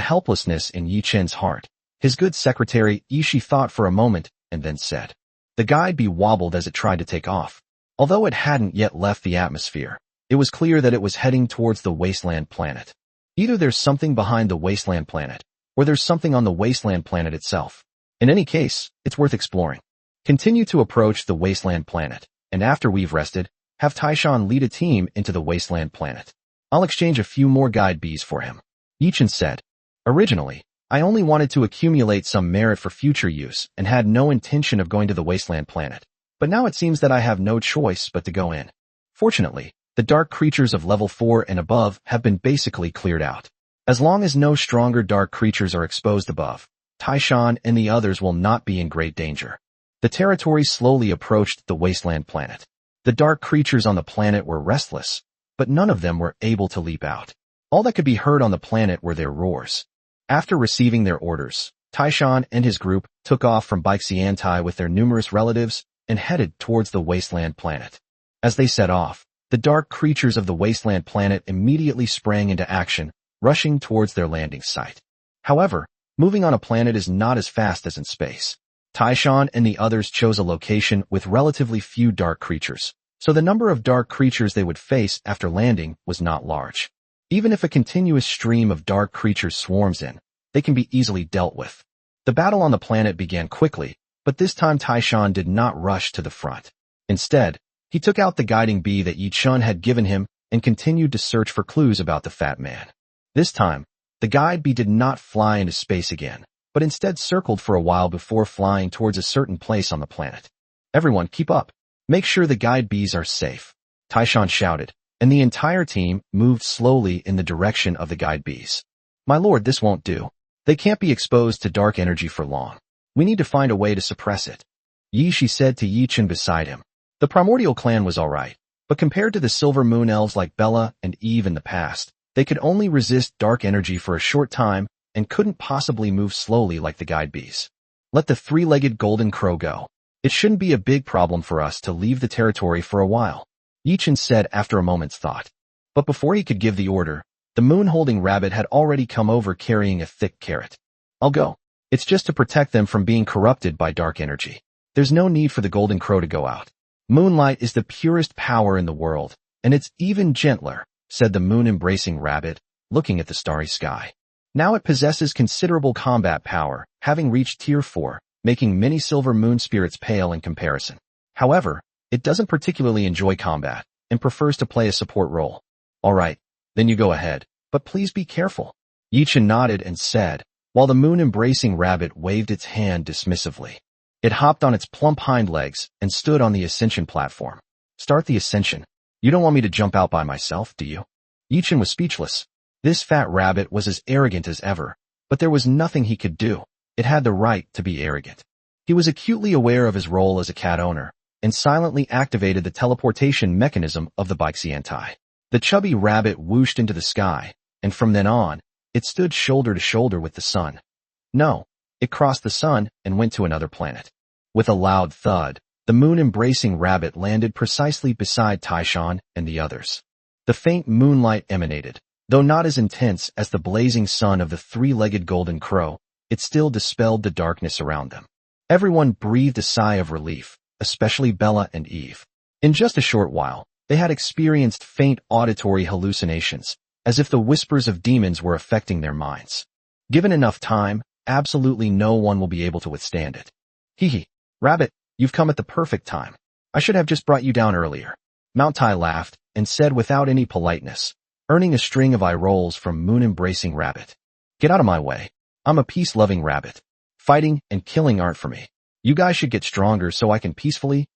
helplessness in Yi Chen's heart, his good secretary Yishi thought for a moment and then said. The guide bee wobbled as it tried to take off. Although it hadn't yet left the atmosphere, it was clear that it was heading towards the wasteland planet. Either there's something behind the wasteland planet, or there's something on the wasteland planet itself. In any case, it's worth exploring. Continue to approach the wasteland planet, and after we've rested, have Taishan lead a team into the wasteland planet. I'll exchange a few more guide bees for him. Yichin said. Originally, I only wanted to accumulate some merit for future use and had no intention of going to the wasteland planet. But now it seems that I have no choice but to go in. Fortunately, the dark creatures of level 4 and above have been basically cleared out. As long as no stronger dark creatures are exposed above, Taishan and the others will not be in great danger. The territory slowly approached the wasteland planet. The dark creatures on the planet were restless, but none of them were able to leap out. All that could be heard on the planet were their roars. After receiving their orders, Taishan and his group took off from Baixiantai with their numerous relatives and headed towards the wasteland planet. As they set off, the dark creatures of the wasteland planet immediately sprang into action, rushing towards their landing site. However, moving on a planet is not as fast as in space. Taishan and the others chose a location with relatively few dark creatures, so the number of dark creatures they would face after landing was not large. Even if a continuous stream of dark creatures swarms in, they can be easily dealt with. The battle on the planet began quickly, but this time Taishan did not rush to the front. Instead, he took out the guiding bee that Yi Chun had given him and continued to search for clues about the fat man. This time, the guide bee did not fly into space again, but instead circled for a while before flying towards a certain place on the planet. Everyone, keep up. Make sure the guide bees are safe, Taishan shouted, and the entire team moved slowly in the direction of the guide bees. My lord, this won't do. They can't be exposed to dark energy for long. We need to find a way to suppress it. Yishi said to Yi Chen beside him. The primordial clan was alright, but compared to the silver moon elves like Bella and Eve in the past, they could only resist dark energy for a short time and couldn't possibly move slowly like the guide bees. Let the three-legged golden crow go. It shouldn't be a big problem for us to leave the territory for a while, Yi Chen said after a moment's thought. But before he could give the order, the moon-holding rabbit had already come over carrying a thick carrot. I'll go. It's just to protect them from being corrupted by dark energy. There's no need for the golden crow to go out. Moonlight is the purest power in the world, and it's even gentler, said the moon-embracing rabbit, looking at the starry sky. Now it possesses considerable combat power, having reached tier 4, making many silver moon spirits pale in comparison. However, it doesn't particularly enjoy combat, and prefers to play a support role. Alright, then you go ahead, but please be careful. Yi Chen nodded and said, while the moon-embracing rabbit waved its hand dismissively. It hopped on its plump hind legs and stood on the ascension platform. Start the ascension. You don't want me to jump out by myself, do you? Yi Chen was speechless. This fat rabbit was as arrogant as ever, but there was nothing he could do. It had the right to be arrogant. He was acutely aware of his role as a cat owner, and silently activated the teleportation mechanism of the Baixiantai. The chubby rabbit whooshed into the sky, and from then on, it stood shoulder to shoulder with the sun. No, it crossed the sun and went to another planet. With a loud thud, the moon-embracing rabbit landed precisely beside Taishan and the others. The faint moonlight emanated, though not as intense as the blazing sun of the three-legged golden crow, it still dispelled the darkness around them. Everyone breathed a sigh of relief, especially Bella and Eve. In just a short while, they had experienced faint auditory hallucinations, as if the whispers of demons were affecting their minds. Given enough time, absolutely no one will be able to withstand it. Hee, rabbit, you've come at the perfect time. I should have just brought you down earlier. Mount Tai laughed and said without any politeness, earning a string of eye rolls from moon-embracing rabbit. Get out of my way. I'm a peace-loving rabbit. Fighting and killing aren't for me. You guys should get stronger so I can peacefully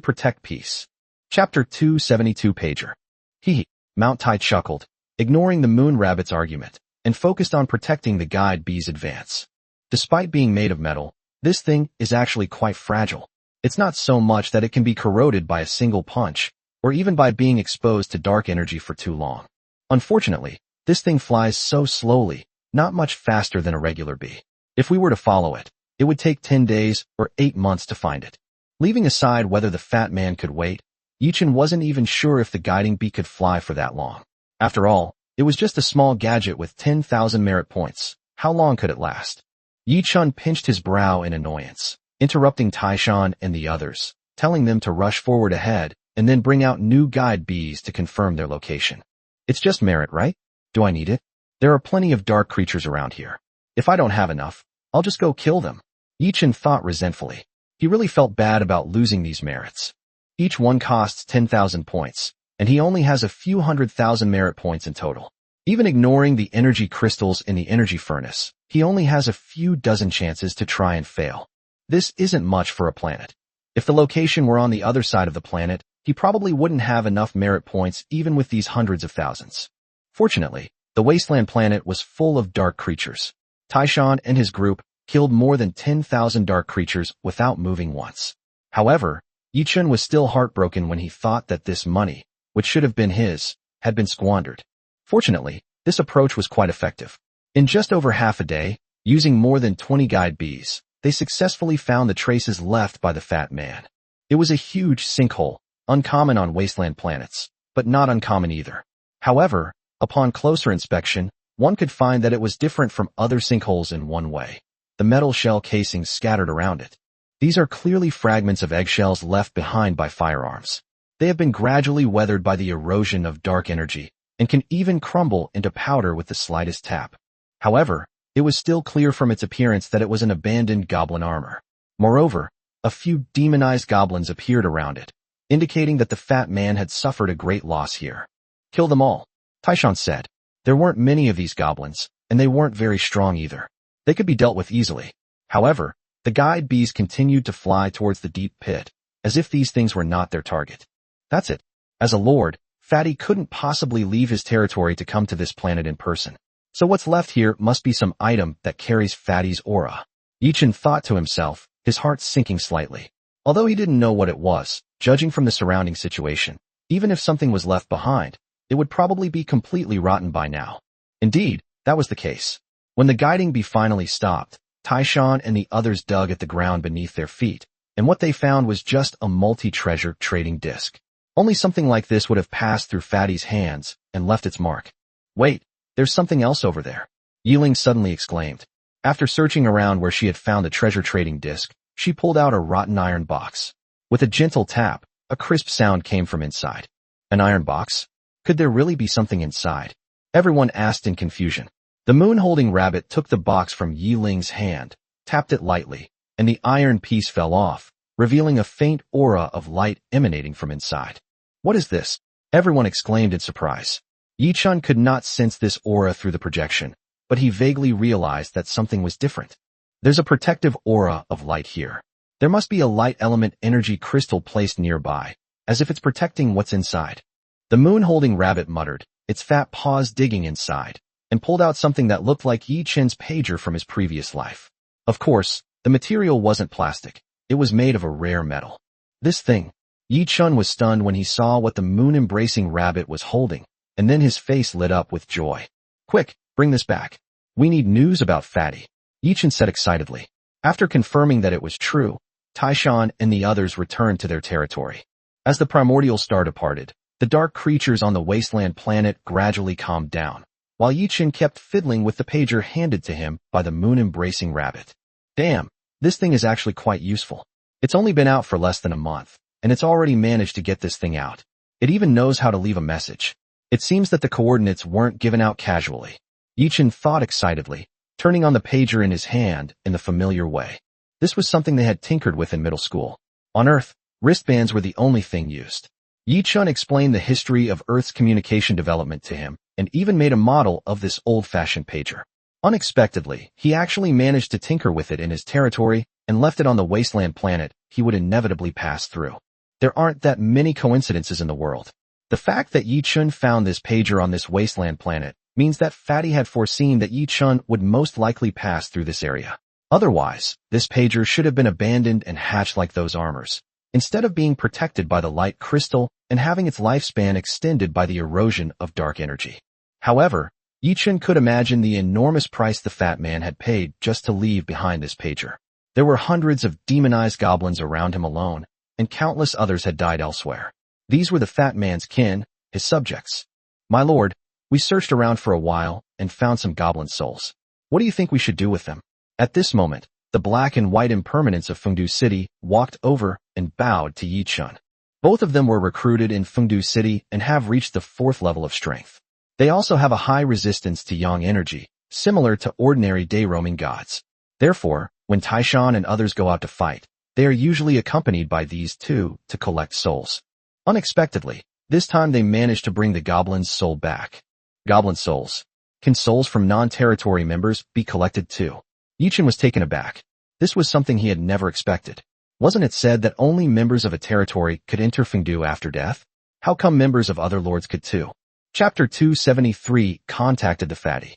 protect peace. Chapter 272 Pager. Hee. Mount Tai chuckled, ignoring the moon rabbit's argument, and focused on protecting the guide bee's advance. Despite being made of metal, this thing is actually quite fragile. It's not so much that it can be corroded by a single punch, or even by being exposed to dark energy for too long. Unfortunately, this thing flies so slowly, not much faster than a regular bee. If we were to follow it, it would take 10 days or 8 months to find it. Leaving aside whether the fat man could wait, Yichen wasn't even sure if the guiding bee could fly for that long. After all, it was just a small gadget with 10,000 merit points. How long could it last? Yichen pinched his brow in annoyance, interrupting Taishan and the others, telling them to rush forward ahead and then bring out new guide bees to confirm their location. It's just merit, right? Do I need it? There are plenty of dark creatures around here. If I don't have enough, I'll just go kill them. Yichen thought resentfully. He really felt bad about losing these merits. Each one costs 10,000 points, and he only has a few 100,000 merit points in total. Even ignoring the energy crystals in the energy furnace, he only has a few dozen chances to try and fail. This isn't much for a planet. If the location were on the other side of the planet, he probably wouldn't have enough merit points even with these hundreds of thousands. Fortunately, the wasteland planet was full of dark creatures. Taishan and his group killed more than 10,000 dark creatures without moving once. However, Yichen was still heartbroken when he thought that this money, which should have been his, had been squandered. Fortunately, this approach was quite effective. In just over half a day, using more than 20 guide bees, they successfully found the traces left by the fat man. It was a huge sinkhole, uncommon on wasteland planets, but not uncommon either. However, upon closer inspection, one could find that it was different from other sinkholes in one way. The metal shell casings scattered around it. These are clearly fragments of eggshells left behind by firearms. They have been gradually weathered by the erosion of dark energy, and can even crumble into powder with the slightest tap. However, it was still clear from its appearance that it was an abandoned goblin armor. Moreover, a few demonized goblins appeared around it, indicating that the fat man had suffered a great loss here. Kill them all, Taishan said. There weren't many of these goblins, and they weren't very strong either. They could be dealt with easily. However, the guide bees continued to fly towards the deep pit, as if these things were not their target. That's it. As a lord, Fatty couldn't possibly leave his territory to come to this planet in person. So what's left here must be some item that carries Fatty's aura. Yichen thought to himself, his heart sinking slightly. Although he didn't know what it was, judging from the surrounding situation, even if something was left behind, it would probably be completely rotten by now. Indeed, that was the case. When the guiding bee finally stopped, Taishan and the others dug at the ground beneath their feet, and what they found was just a multi-treasure trading disc. Only something like this would have passed through Fatty's hands and left its mark. Wait, there's something else over there, Yiling suddenly exclaimed. After searching around where she had found the treasure trading disc, she pulled out a rotten iron box. With a gentle tap, a crisp sound came from inside. An iron box? Could there really be something inside? Everyone asked in confusion. The moon-holding rabbit took the box from Yiling's hand, tapped it lightly, and the iron piece fell off, revealing a faint aura of light emanating from inside. What is this? Everyone exclaimed in surprise. Yichen could not sense this aura through the projection, but he vaguely realized that something was different. There's a protective aura of light here. There must be a light element energy crystal placed nearby, as if it's protecting what's inside. The moon-holding rabbit muttered, its fat paws digging inside, and pulled out something that looked like Yichen's pager from his previous life. Of course, the material wasn't plastic. It was made of a rare metal. This thing. Yichen was stunned when he saw what the moon-embracing rabbit was holding, and then his face lit up with joy. Quick, bring this back. We need news about Fatty, Yichen said excitedly. After confirming that it was true, Taishan and the others returned to their territory. As the primordial star departed, the dark creatures on the wasteland planet gradually calmed down, while Yichen kept fiddling with the pager handed to him by the moon-embracing rabbit. Damn, this thing is actually quite useful. It's only been out for less than a month, and it's already managed to get this thing out. It even knows how to leave a message. It seems that the coordinates weren't given out casually. Yichen thought excitedly, turning on the pager in his hand in the familiar way. This was something they had tinkered with in middle school. On Earth, wristbands were the only thing used. Yichen explained the history of Earth's communication development to him, and even made a model of this old-fashioned pager. Unexpectedly, he actually managed to tinker with it in his territory and left it on the wasteland planet he would inevitably pass through. There aren't that many coincidences in the world. The fact that Yi Chun found this pager on this wasteland planet means that Fatty had foreseen that Yi Chun would most likely pass through this area. Otherwise, this pager should have been abandoned and hatched like those armors, instead of being protected by the light crystal and having its lifespan extended by the erosion of dark energy. However, Yi Chun could imagine the enormous price the fat man had paid just to leave behind this pager. There were hundreds of demonized goblins around him alone, and countless others had died elsewhere. These were the fat man's kin, his subjects. My lord, we searched around for a while and found some goblin souls. What do you think we should do with them? At this moment, the black and white impermanents of Fengdu City walked over and bowed to Yi Chun. Both of them were recruited in Fengdu City and have reached the 4th level of strength. They also have a high resistance to yang energy, similar to ordinary day-roaming gods. Therefore, when Taishan and others go out to fight, they are usually accompanied by these two to collect souls. Unexpectedly, this time they managed to bring the goblin's soul back. Goblin souls. Can souls from non-territory members be collected too? Yi Chun was taken aback. This was something he had never expected. Wasn't it said that only members of a territory could enter Fengdu after death? How come members of other lords could too? Chapter 273 contacted the fatty.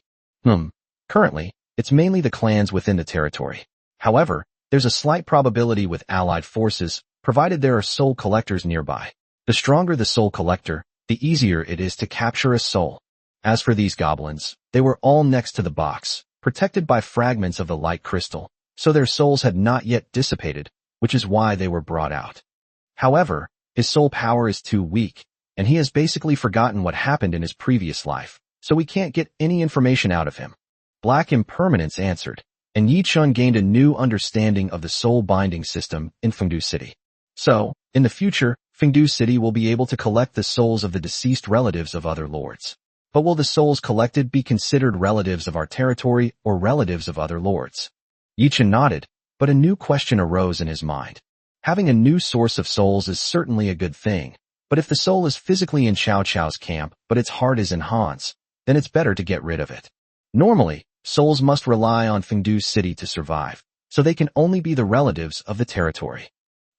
Currently, it's mainly the clans within the territory. However, there's a slight probability with allied forces, provided there are soul collectors nearby. The stronger the soul collector, the easier it is to capture a soul. As for these goblins, they were all next to the box, protected by fragments of the light crystal, so their souls had not yet dissipated, which is why they were brought out. However, his soul power is too weak, and he has basically forgotten what happened in his previous life, so we can't get any information out of him. Black Impermanence answered, and Yi Chun gained a new understanding of the soul binding system in Fengdu City. So, in the future, Fengdu City will be able to collect the souls of the deceased relatives of other lords. But will the souls collected be considered relatives of our territory or relatives of other lords? Yi Chun nodded, but a new question arose in his mind. Having a new source of souls is certainly a good thing, but if the soul is physically in Xiao Chao's camp but its heart is in Han's, then it's better to get rid of it. Normally, souls must rely on Fengdu City to survive, so they can only be the relatives of the territory.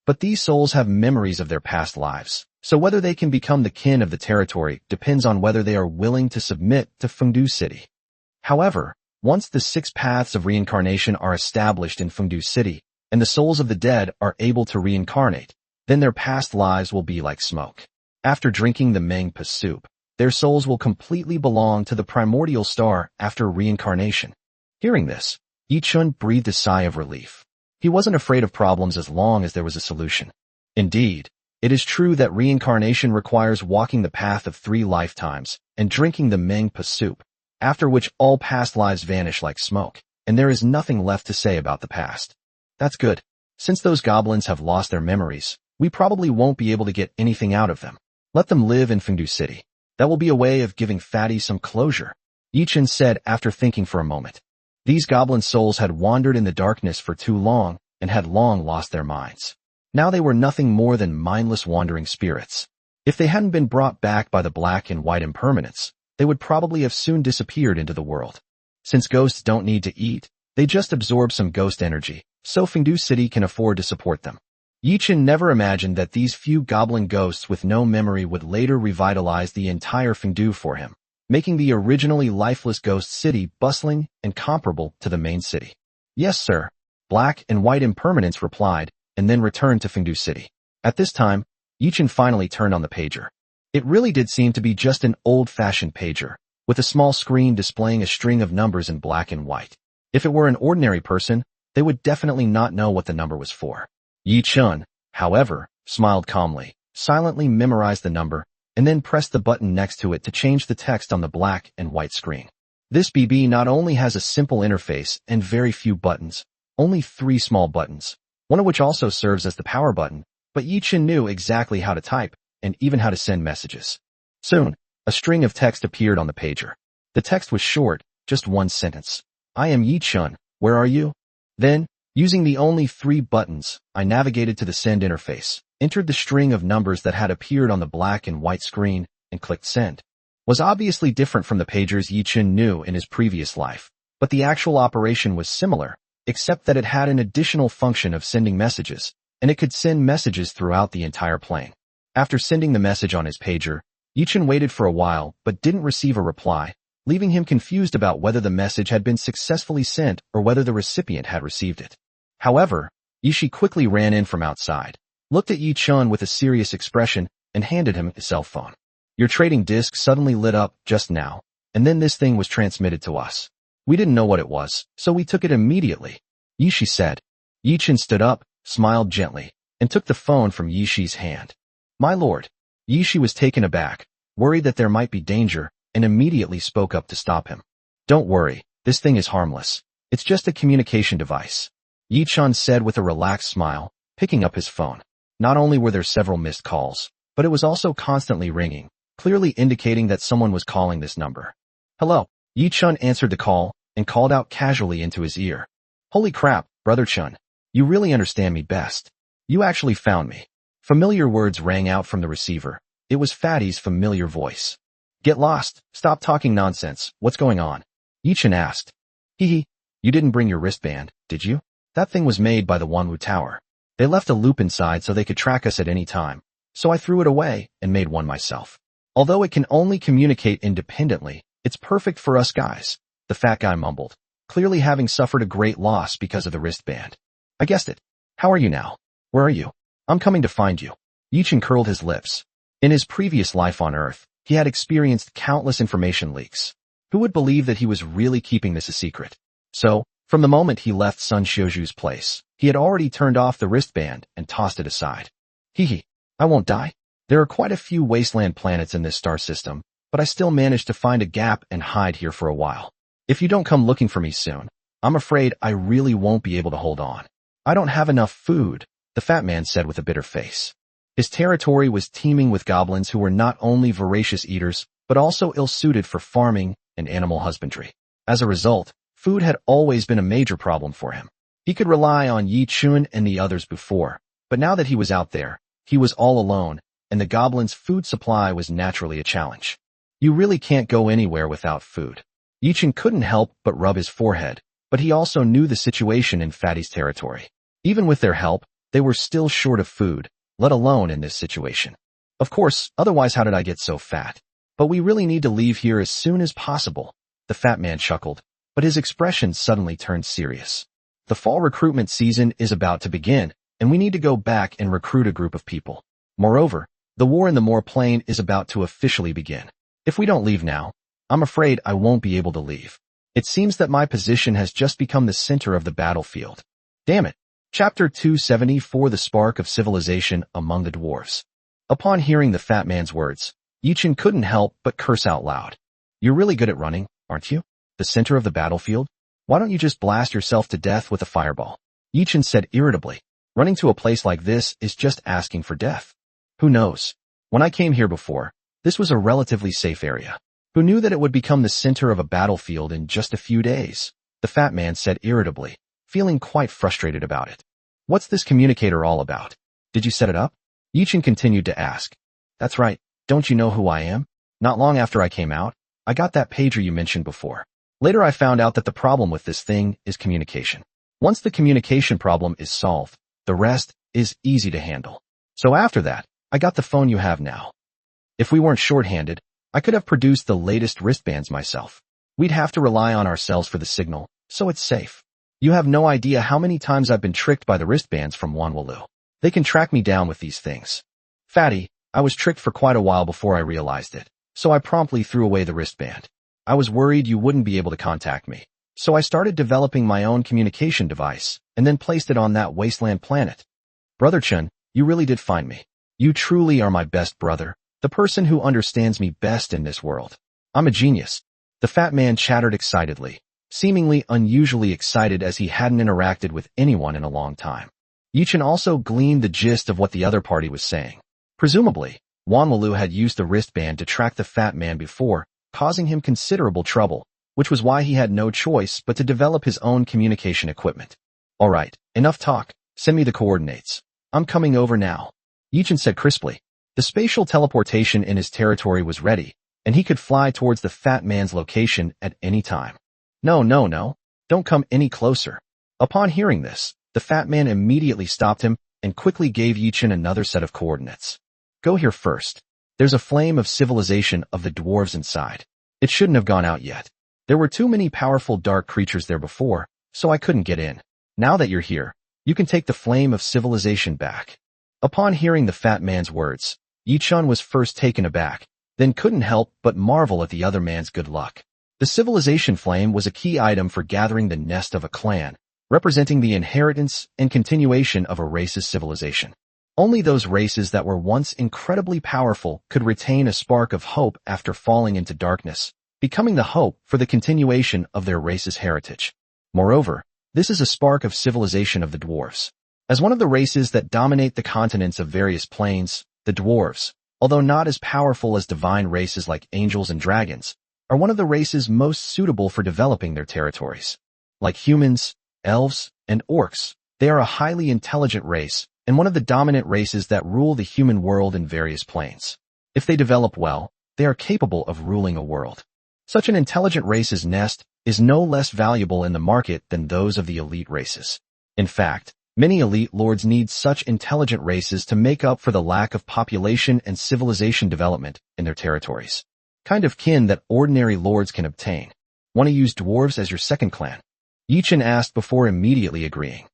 But these souls have memories of their past lives, so whether they can become the kin of the territory depends on whether they are willing to submit to Fengdu City. However, once the 6 paths of reincarnation are established in Fengdu City, and the souls of the dead are able to reincarnate, then their past lives will be like smoke. After drinking the Mangpa soup, their souls will completely belong to the primordial star after reincarnation. Hearing this, Yi Chun breathed a sigh of relief. He wasn't afraid of problems as long as there was a solution. Indeed, it is true that reincarnation requires walking the path of 3 lifetimes and drinking the Mangpa soup, after which all past lives vanish like smoke, and there is nothing left to say about the past. That's good. Since those goblins have lost their memories, we probably won't be able to get anything out of them. Let them live in Fengdu City. That will be a way of giving Fatty some closure, Yi Chun said after thinking for a moment. These goblin souls had wandered in the darkness for too long and had long lost their minds. Now they were nothing more than mindless wandering spirits. If they hadn't been brought back by the black and white impermanence, they would probably have soon disappeared into the world. Since ghosts don't need to eat, they just absorb some ghost energy, so Fengdu City can afford to support them. Yi Chun never imagined that these few goblin ghosts with no memory would later revitalize the entire Fengdu for him, making the originally lifeless ghost city bustling and comparable to the main city. Yes, sir. Black and white impermanence replied, and then returned to Fengdu City. At this time, Yi Chun finally turned on the pager. It really did seem to be just an old-fashioned pager, with a small screen displaying a string of numbers in black and white. If it were an ordinary person, they would definitely not know what the number was for. Yi Chun, however, smiled calmly, silently memorized the number, and then pressed the button next to it to change the text on the black and white screen. This BB not only has a simple interface and very few buttons, only 3 small buttons, one of which also serves as the power button, but Yi Chun knew exactly how to type and even how to send messages. Soon, a string of text appeared on the pager. The text was short, just 1 sentence. I am Yi Chun, where are you? Then, using the only 3 buttons, I navigated to the send interface, entered the string of numbers that had appeared on the black and white screen, and clicked send. Was obviously different from the pagers Yi Chun knew in his previous life, but the actual operation was similar, except that it had an additional function of sending messages, and it could send messages throughout the entire plane. After sending the message on his pager, Yichin waited for a while but didn't receive a reply, leaving him confused about whether the message had been successfully sent or whether the recipient had received it. However, Yishi quickly ran in from outside, looked at Yi-chun with a serious expression, and handed him his cell phone. Your trading disc suddenly lit up just now, and then this thing was transmitted to us. We didn't know what it was, so we took it immediately, Yishi said. Yi-chin stood up, smiled gently, and took the phone from Yishi's hand. My lord. Yishi was taken aback, worried that there might be danger, and immediately spoke up to stop him. Don't worry, this thing is harmless. It's just a communication device, Yi-chan said with a relaxed smile, picking up his phone. Not only were there several missed calls, but it was also constantly ringing, clearly indicating that someone was calling this number. Hello. Yi-chun answered the call, and called out casually into his ear. Holy crap, Brother Chun. You really understand me best. You actually found me. Familiar words rang out from the receiver. It was Fatty's familiar voice. Get lost. Stop talking nonsense. What's going on? Yi-chan asked. Hee. You didn't bring your wristband, did you? That thing was made by the Wanwu Tower. They left a loop inside so they could track us at any time. So I threw it away and made one myself. Although it can only communicate independently, it's perfect for us guys, the fat guy mumbled, clearly having suffered a great loss because of the wristband. I guessed it. How are you now? Where are you? I'm coming to find you. Yi-chan curled his lips. In his previous life on Earth, he had experienced countless information leaks. Who would believe that he was really keeping this a secret? So, from the moment he left Sun Xiuju's place, he had already turned off the wristband and tossed it aside. Hee. I won't die. There are quite a few wasteland planets in this star system, but I still managed to find a gap and hide here for a while. If you don't come looking for me soon, I'm afraid I really won't be able to hold on. I don't have enough food, the fat man said with a bitter face. His territory was teeming with goblins who were not only voracious eaters, but also ill-suited for farming and animal husbandry. As a result, food had always been a major problem for him. He could rely on Yi-chun and the others before, but now that he was out there, he was all alone, and the goblins' food supply was naturally a challenge. You really can't go anywhere without food. Yi-chun couldn't help but rub his forehead, but he also knew the situation in Fatty's territory. Even with their help, they were still short of food, let alone in this situation. Of course, otherwise how did I get so fat? But we really need to leave here as soon as possible. The fat man chuckled, but his expression suddenly turned serious. The fall recruitment season is about to begin, and we need to go back and recruit a group of people. Moreover, the war in the Moor Plain is about to officially begin. If we don't leave now, I'm afraid I won't be able to leave. It seems that my position has just become the center of the battlefield. Damn it. Chapter 274 The Spark of Civilization Among the Dwarves. Upon hearing the fat man's words, Yi-chan couldn't help but curse out loud. You're really good at running, aren't you? The center of the battlefield? Why don't you just blast yourself to death with a fireball? Yi-chan said irritably. Running to a place like this is just asking for death. Who knows? When I came here before, this was a relatively safe area. Who knew that it would become the center of a battlefield in just a few days? The fat man said irritably, feeling quite frustrated about it. What's this communicator all about? Did you set it up? Yi-chan continued to ask. That's right. Don't you know who I am? Not long after I came out, I got that pager you mentioned before. Later I found out that the problem with this thing is communication. Once the communication problem is solved, the rest is easy to handle. So after that, I got the phone you have now. If we weren't short-handed, I could have produced the latest wristbands myself. We'd have to rely on ourselves for the signal, so it's safe. You have no idea how many times I've been tricked by the wristbands from Wanwu. They can track me down with these things. Fatty, I was tricked for quite a while before I realized it, so I promptly threw away the wristband. I was worried you wouldn't be able to contact me, so I started developing my own communication device, and then placed it on that wasteland planet. Brother Chun, you really did find me. You truly are my best brother, the person who understands me best in this world. I'm a genius. The fat man chattered excitedly, seemingly unusually excited as he hadn't interacted with anyone in a long time. Yi-chan also gleaned the gist of what the other party was saying. Presumably, Wanwu had used the wristband to track the fat man before, causing him considerable trouble, which was why he had no choice but to develop his own communication equipment. Alright, enough talk, send me the coordinates. I'm coming over now. Yi-chan said crisply. The spatial teleportation in his territory was ready, and he could fly towards the fat man's location at any time. No, no, no. Don't come any closer. Upon hearing this, the fat man immediately stopped him and quickly gave Yichen another set of coordinates. Go here first. There's a flame of civilization of the dwarves inside. It shouldn't have gone out yet. There were too many powerful dark creatures there before, so I couldn't get in. Now that you're here, you can take the flame of civilization back. Upon hearing the fat man's words, Yichun was first taken aback, then couldn't help but marvel at the other man's good luck. The civilization flame was a key item for gathering the nest of a clan, representing the inheritance and continuation of a race's civilization. Only those races that were once incredibly powerful could retain a spark of hope after falling into darkness, becoming the hope for the continuation of their race's heritage. Moreover, this is a spark of civilization of the dwarves. As one of the races that dominate the continents of various planes, the dwarves, although not as powerful as divine races like angels and dragons, are one of the races most suitable for developing their territories. Like humans, elves, and orcs, they are a highly intelligent race and one of the dominant races that rule the human world in various planes. If they develop well, they are capable of ruling a world. Such an intelligent race's nest is no less valuable in the market than those of the elite races. In fact, many elite lords need such intelligent races to make up for the lack of population and civilization development in their territories. Kind of kin that ordinary lords can obtain. Want to use dwarves as your second clan? Yichen asked before immediately agreeing.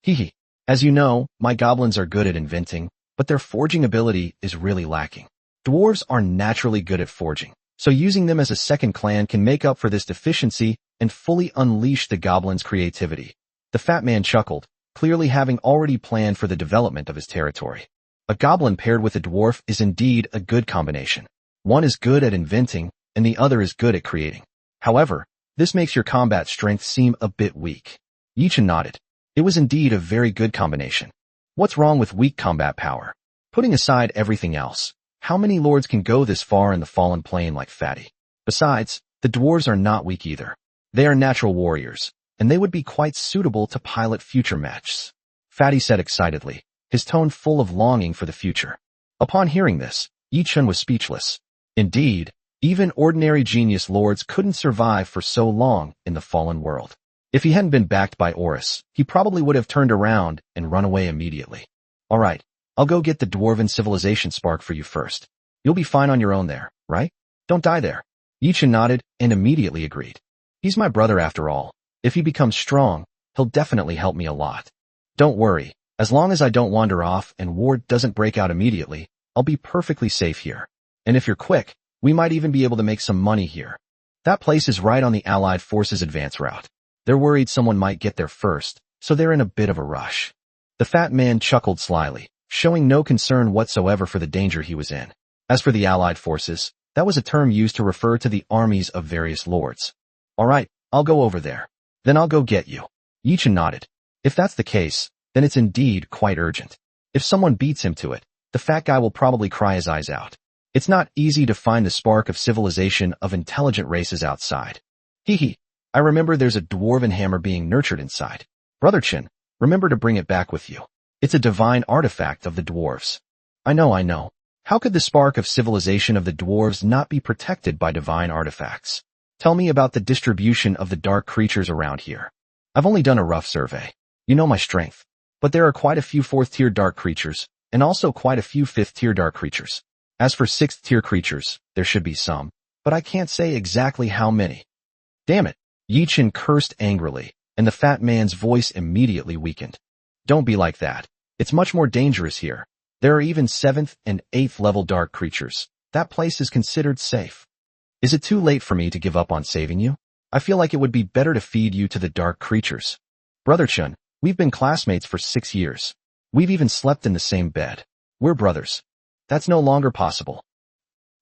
Hehe. As you know, my goblins are good at inventing, but their forging ability is really lacking. Dwarves are naturally good at forging, so using them as a second clan can make up for this deficiency and fully unleash the goblins' creativity. The fat man chuckled, clearly having already planned for the development of his territory. A goblin paired with a dwarf is indeed a good combination. One is good at inventing, and the other is good at creating. However, this makes your combat strength seem a bit weak. Yichen nodded. It was indeed a very good combination. What's wrong with weak combat power? Putting aside everything else, how many lords can go this far in the fallen plane like Fatty? Besides, the dwarves are not weak either. They are natural warriors, and they would be quite suitable to pilot future matches. Fatty said excitedly, his tone full of longing for the future. Upon hearing this, Yichun was speechless. Indeed, even ordinary genius lords couldn't survive for so long in the fallen world. If he hadn't been backed by Oris, he probably would have turned around and run away immediately. Alright, I'll go get the dwarven civilization spark for you first. You'll be fine on your own there, right? Don't die there. Yichen nodded and immediately agreed. He's my brother after all. If he becomes strong, he'll definitely help me a lot. Don't worry, as long as I don't wander off and war doesn't break out immediately, I'll be perfectly safe here. And if you're quick, we might even be able to make some money here. That place is right on the Allied forces' advance route. They're worried someone might get there first, so they're in a bit of a rush. The fat man chuckled slyly, showing no concern whatsoever for the danger he was in. As for the Allied forces, that was a term used to refer to the armies of various lords. Alright, I'll go over there. Then I'll go get you. Yichen nodded. If that's the case, then it's indeed quite urgent. If someone beats him to it, the fat guy will probably cry his eyes out. It's not easy to find the spark of civilization of intelligent races outside. Hehe. I remember there's a dwarven hammer being nurtured inside. Brother Chin, remember to bring it back with you. It's a divine artifact of the dwarves. I know. How could the spark of civilization of the dwarves not be protected by divine artifacts? Tell me about the distribution of the dark creatures around here. I've only done a rough survey. You know my strength. But there are quite a few 4th-tier dark creatures, and also quite a few 5th-tier dark creatures. As for 6th-tier creatures, there should be some, but I can't say exactly how many. Damn it. Yichen cursed angrily, and the fat man's voice immediately weakened. Don't be like that. It's much more dangerous here. There are even 7th and 8th level dark creatures. That place is considered safe. Is it too late for me to give up on saving you? I feel like it would be better to feed you to the dark creatures. Brother Chun, we've been classmates for 6 years. We've even slept in the same bed. We're brothers. That's no longer possible.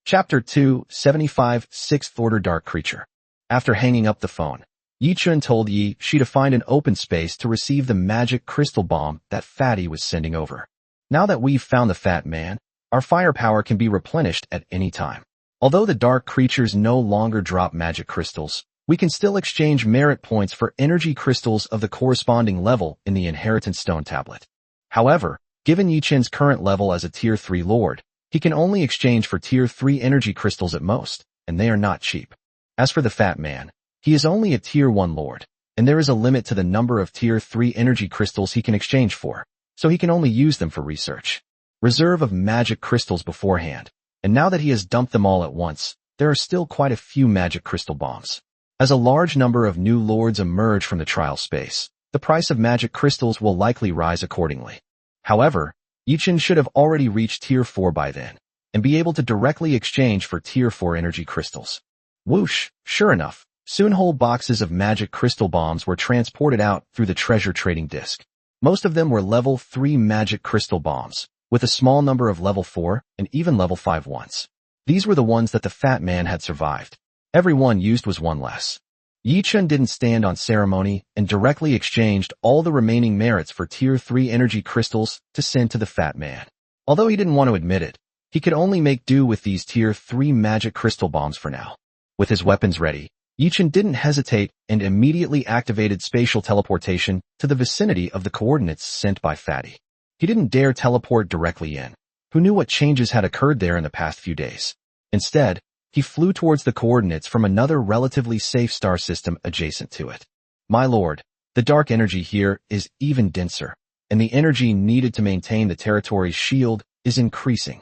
Chapter 2, 75, 6th Order Dark Creature. After hanging up the phone, Yichun told Yi she to find an open space to receive the magic crystal bomb that Fatty was sending over. Now that we've found the fat man, our firepower can be replenished at any time. Although the dark creatures no longer drop magic crystals, we can still exchange merit points for energy crystals of the corresponding level in the inheritance stone tablet. However, given Yichen's current level as a tier 3 lord, he can only exchange for tier 3 energy crystals at most, and they are not cheap. As for the fat man, He is only a Tier 1 Lord, and there is a limit to the number of Tier 3 energy crystals he can exchange for, so he can only use them for research. Reserve of magic crystals beforehand, and now that he has dumped them all at once, there are still quite a few magic crystal bombs. As a large number of new lords emerge from the trial space, the price of magic crystals will likely rise accordingly. However, Yichin should have already reached Tier 4 by then, and be able to directly exchange for Tier 4 energy crystals. Whoosh! Sure enough, soon whole boxes of magic crystal bombs were transported out through the treasure trading disc. Most of them were level 3 magic crystal bombs, with a small number of level 4 and even level 5 ones. These were the ones that the fat man had survived. Every one used was one less. Yichun didn't stand on ceremony and directly exchanged all the remaining merits for Tier 3 energy crystals to send to the fat man. Although he didn't want to admit it, he could only make do with these Tier 3 magic crystal bombs for now. With his weapons ready, Yichun didn't hesitate and immediately activated spatial teleportation to the vicinity of the coordinates sent by Fatty. He didn't dare teleport directly in. Who knew what changes had occurred there in the past few days? Instead, he flew towards the coordinates from another relatively safe star system adjacent to it. My lord, the dark energy here is even denser, and the energy needed to maintain the territory's shield is increasing.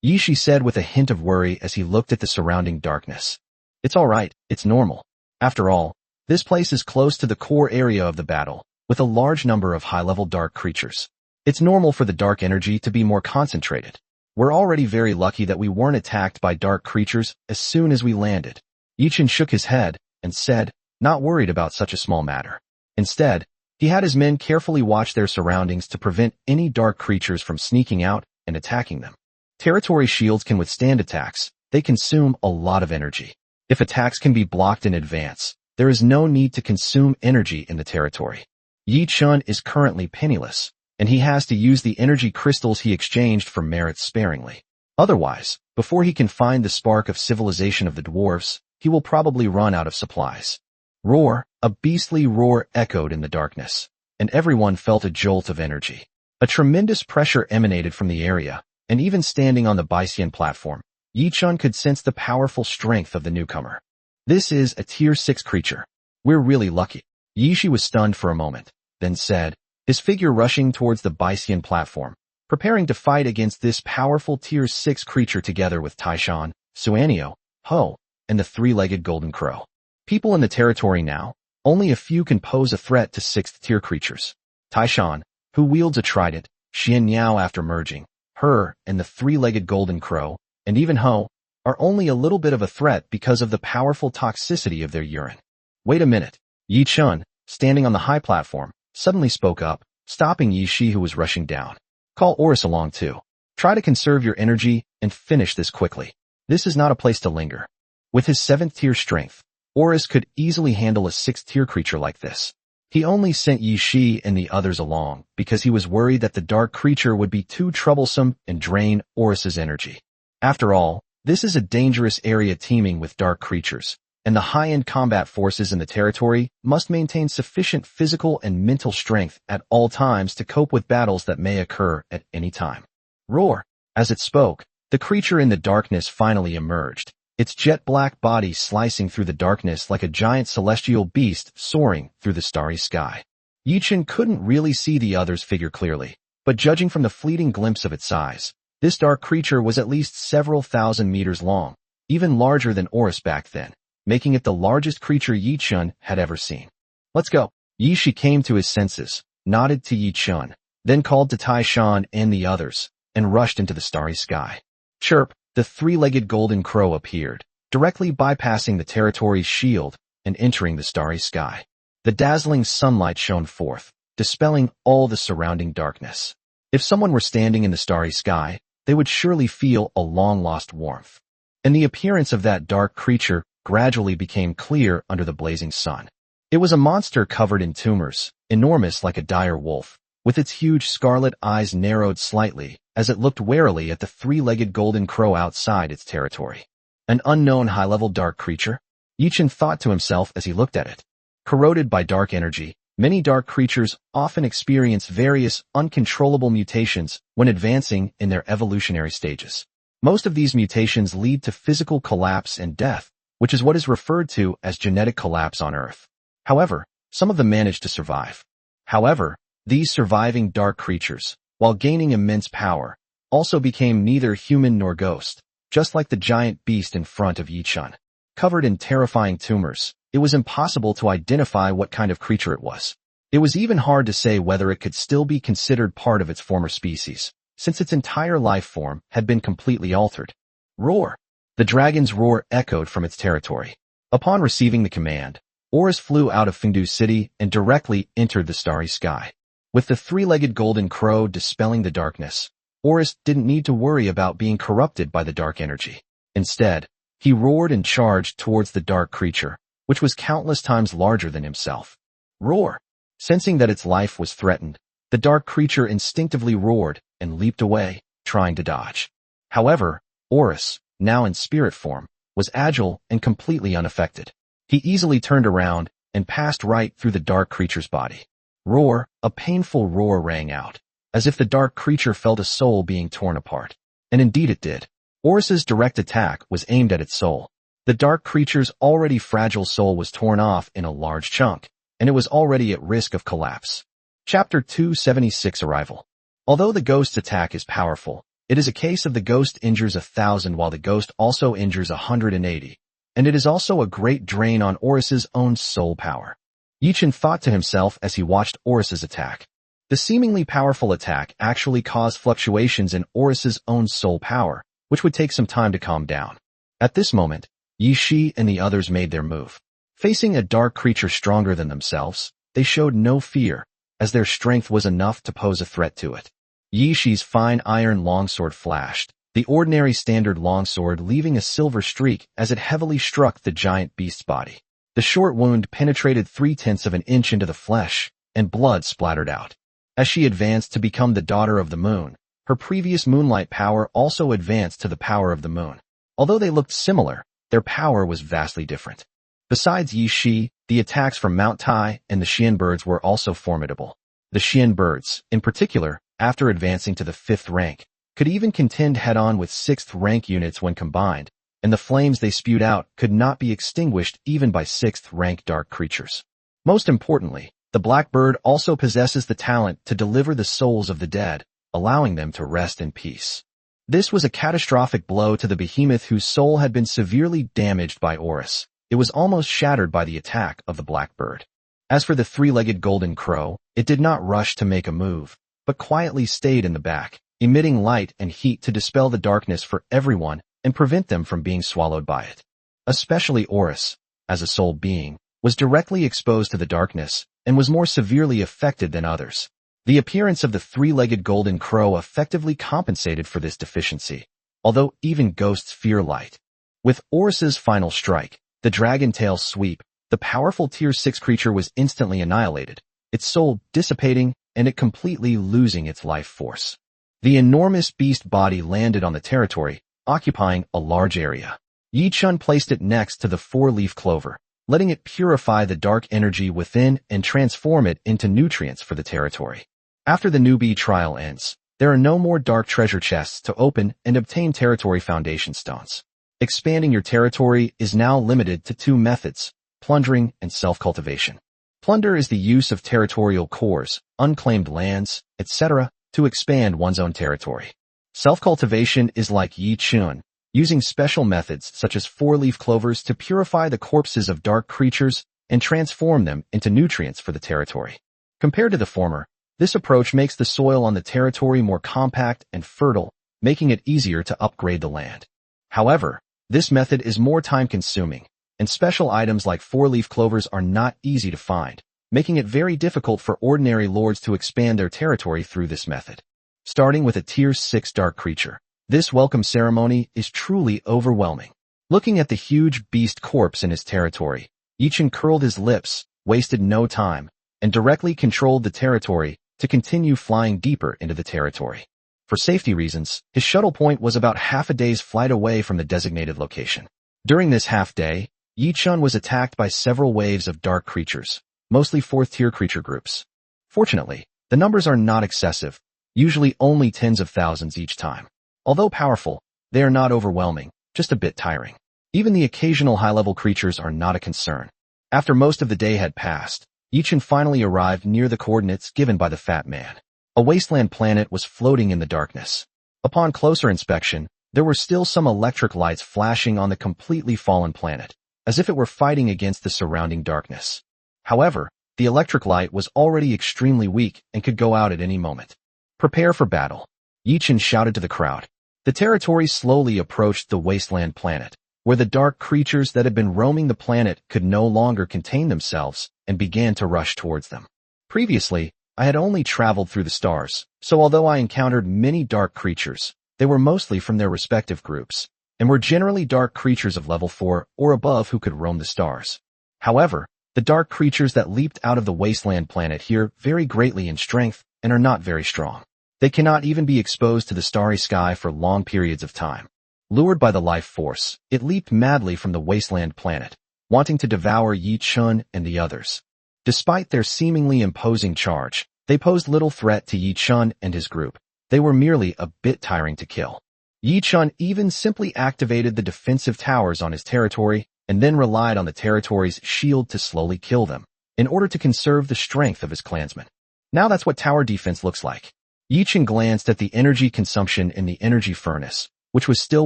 Yishi said with a hint of worry as he looked at the surrounding darkness. It's alright, it's normal. After all, this place is close to the core area of the battle, with a large number of high-level dark creatures. It's normal for the dark energy to be more concentrated. We're already very lucky that we weren't attacked by dark creatures as soon as we landed. Yichin shook his head and said, not worried about such a small matter. Instead, he had his men carefully watch their surroundings to prevent any dark creatures from sneaking out and attacking them. Territory shields can withstand attacks. They consume a lot of energy. If attacks can be blocked in advance, there is no need to consume energy in the territory. Yi Chun is currently penniless, and he has to use the energy crystals he exchanged for merits sparingly. Otherwise, before he can find the spark of civilization of the dwarves, he will probably run out of supplies. Roar! A beastly roar echoed in the darkness, and everyone felt a jolt of energy. A tremendous pressure emanated from the area, and even standing on the Baixian platform, Yi Chun could sense the powerful strength of the newcomer. This is a Tier 6 creature. We're really lucky. Yi Shi was stunned for a moment, then said, his figure rushing towards the Baixian platform, preparing to fight against this powerful Tier 6 creature together with Taishan, Suanio, Ho, and the three-legged golden crow. People in the territory now, only a few can pose a threat to 6th tier creatures. Taishan, who wields a trident, Xian Yao after merging, her and the three-legged golden crow, and even Ho, are only a little bit of a threat because of the powerful toxicity of their urine. Wait a minute. Yi Chun, standing on the high platform, suddenly spoke up, stopping Yi Shi who was rushing down. Call Oris along too. Try to conserve your energy and finish this quickly. This is not a place to linger. With his 7th tier strength, Oris could easily handle a 6th tier creature like this. He only sent Yi Shi and the others along because he was worried that the dark creature would be too troublesome and drain Oris's energy. After all, this is a dangerous area teeming with dark creatures, and the high-end combat forces in the territory must maintain sufficient physical and mental strength at all times to cope with battles that may occur at any time. Roar! As it spoke, the creature in the darkness finally emerged, its jet-black body slicing through the darkness like a giant celestial beast soaring through the starry sky. Yichin couldn't really see the other's figure clearly, but judging from the fleeting glimpse of its size, this dark creature was at least several thousand meters long, even larger than Oris back then, making it the largest creature Yi Chun had ever seen. Let's go. Yi Shi came to his senses, nodded to Yi Chun, then called to Tai Shan and the others, and rushed into the starry sky. Chirp, the three-legged golden crow appeared, directly bypassing the territory's shield and entering the starry sky. The dazzling sunlight shone forth, dispelling all the surrounding darkness. If someone were standing in the starry sky, they would surely feel a long-lost warmth. And the appearance of that dark creature gradually became clear under the blazing sun. It was a monster covered in tumors, enormous like a dire wolf, with its huge scarlet eyes narrowed slightly as it looked warily at the three-legged golden crow outside its territory. An unknown high-level dark creature? Yichin thought to himself as he looked at it. Corroded by dark energy, many dark creatures often experience various uncontrollable mutations when advancing in their evolutionary stages. Most of these mutations lead to physical collapse and death, which is what is referred to as genetic collapse on Earth. However, some of them managed to survive. However, these surviving dark creatures, while gaining immense power, also became neither human nor ghost, just like the giant beast in front of Yichun. Covered in terrifying tumors, it was impossible to identify what kind of creature it was. It was even hard to say whether it could still be considered part of its former species, since its entire life form had been completely altered. Roar! The dragon's roar echoed from its territory. Upon receiving the command, Horus flew out of Fengdu City and directly entered the starry sky. With the three-legged golden crow dispelling the darkness, Horus didn't need to worry about being corrupted by the dark energy. Instead, he roared and charged towards the dark creature, which was countless times larger than himself. Roar! Sensing that its life was threatened, the dark creature instinctively roared and leaped away, trying to dodge. However, Horus, now in spirit form, was agile and completely unaffected. He easily turned around and passed right through the dark creature's body. Roar! A painful roar rang out, as if the dark creature felt a soul being torn apart. And indeed it did. Horus's direct attack was aimed at its soul. The dark creature's already fragile soul was torn off in a large chunk, and it was already at risk of collapse. Chapter 276 Arrival. Although the ghost's attack is powerful, it is a case of the ghost injures 1,000 while the ghost also injures 180, and it is also a great drain on Horus's own soul power. Yichun thought to himself as he watched Horus's attack. The seemingly powerful attack actually caused fluctuations in Horus's own soul power, which would take some time to calm down. At this moment, Yi Shi and the others made their move. Facing a dark creature stronger than themselves, they showed no fear, as their strength was enough to pose a threat to it. Yi Shi's fine iron longsword flashed, the ordinary standard longsword leaving a silver streak as it heavily struck the giant beast's body. The short wound penetrated 3/10 of an inch into the flesh, and blood splattered out. As she advanced to become the daughter of the moon, her previous moonlight power also advanced to the power of the moon. Although they looked similar, their power was vastly different. Besides Yi Shi, the attacks from Mount Tai and the Xian birds were also formidable. The Xian birds, in particular, after advancing to the 5th rank, could even contend head-on with 6th rank units when combined, and the flames they spewed out could not be extinguished even by 6th rank dark creatures. Most importantly, the black bird also possesses the talent to deliver the souls of the dead, allowing them to rest in peace. This was a catastrophic blow to the behemoth whose soul had been severely damaged by Horus. It was almost shattered by the attack of the black bird. As for the three-legged golden crow, it did not rush to make a move, but quietly stayed in the back, emitting light and heat to dispel the darkness for everyone and prevent them from being swallowed by it. Especially Horus, as a soul being, was directly exposed to the darkness and was more severely affected than others. The appearance of the three-legged golden crow effectively compensated for this deficiency, although even ghosts fear light. With Horus's final strike, the dragon tail sweep, the powerful Tier 6 creature was instantly annihilated, its soul dissipating and it completely losing its life force. The enormous beast body landed on the territory, occupying a large area. Yichun placed it next to the 4-leaf clover, letting it purify the dark energy within and transform it into nutrients for the territory. After the newbie trial ends, there are no more dark treasure chests to open and obtain territory foundation stones. Expanding your territory is now limited to 2 methods, plundering and self-cultivation. Plunder is the use of territorial cores, unclaimed lands, etc., to expand one's own territory. Self-cultivation is like Yi Chun, using special methods such as 4-leaf clovers to purify the corpses of dark creatures and transform them into nutrients for the territory. Compared to the former, this approach makes the soil on the territory more compact and fertile, making it easier to upgrade the land. However, this method is more time-consuming, and special items like 4-leaf clovers are not easy to find, making it very difficult for ordinary lords to expand their territory through this method. Starting with a Tier 6 dark creature, this welcome ceremony is truly overwhelming. Looking at the huge beast corpse in his territory, Yichun curled his lips, wasted no time, and directly controlled the territory to continue flying deeper into the territory. For safety reasons, his shuttle point was about half a day's flight away from the designated location. During this half-day, Yichun was attacked by several waves of dark creatures, mostly 4th-tier creature groups. Fortunately, the numbers are not excessive, usually only tens of thousands each time. Although powerful, they are not overwhelming, just a bit tiring. Even the occasional high-level creatures are not a concern. After most of the day had passed, Yichin finally arrived near the coordinates given by the fat man. A wasteland planet was floating in the darkness. Upon closer inspection, there were still some electric lights flashing on the completely fallen planet, as if it were fighting against the surrounding darkness. However, the electric light was already extremely weak and could go out at any moment. Prepare for battle. Yichin shouted to the crowd. The territory slowly approached the wasteland planet, where the dark creatures that had been roaming the planet could no longer contain themselves and began to rush towards them. Previously, I had only traveled through the stars, so although I encountered many dark creatures, they were mostly from their respective groups, and were generally dark creatures of level 4 or above who could roam the stars. However, the dark creatures that leaped out of the wasteland planet here vary greatly in strength and are not very strong. They cannot even be exposed to the starry sky for long periods of time. Lured by the life force, it leaped madly from the wasteland planet, wanting to devour Yi Chun and the others. Despite their seemingly imposing charge, they posed little threat to Yi Chun and his group. They were merely a bit tiring to kill. Yi Chun even simply activated the defensive towers on his territory and then relied on the territory's shield to slowly kill them, in order to conserve the strength of his clansmen. Now that's what tower defense looks like. Yi Chun glanced at the energy consumption in the energy furnace, which was still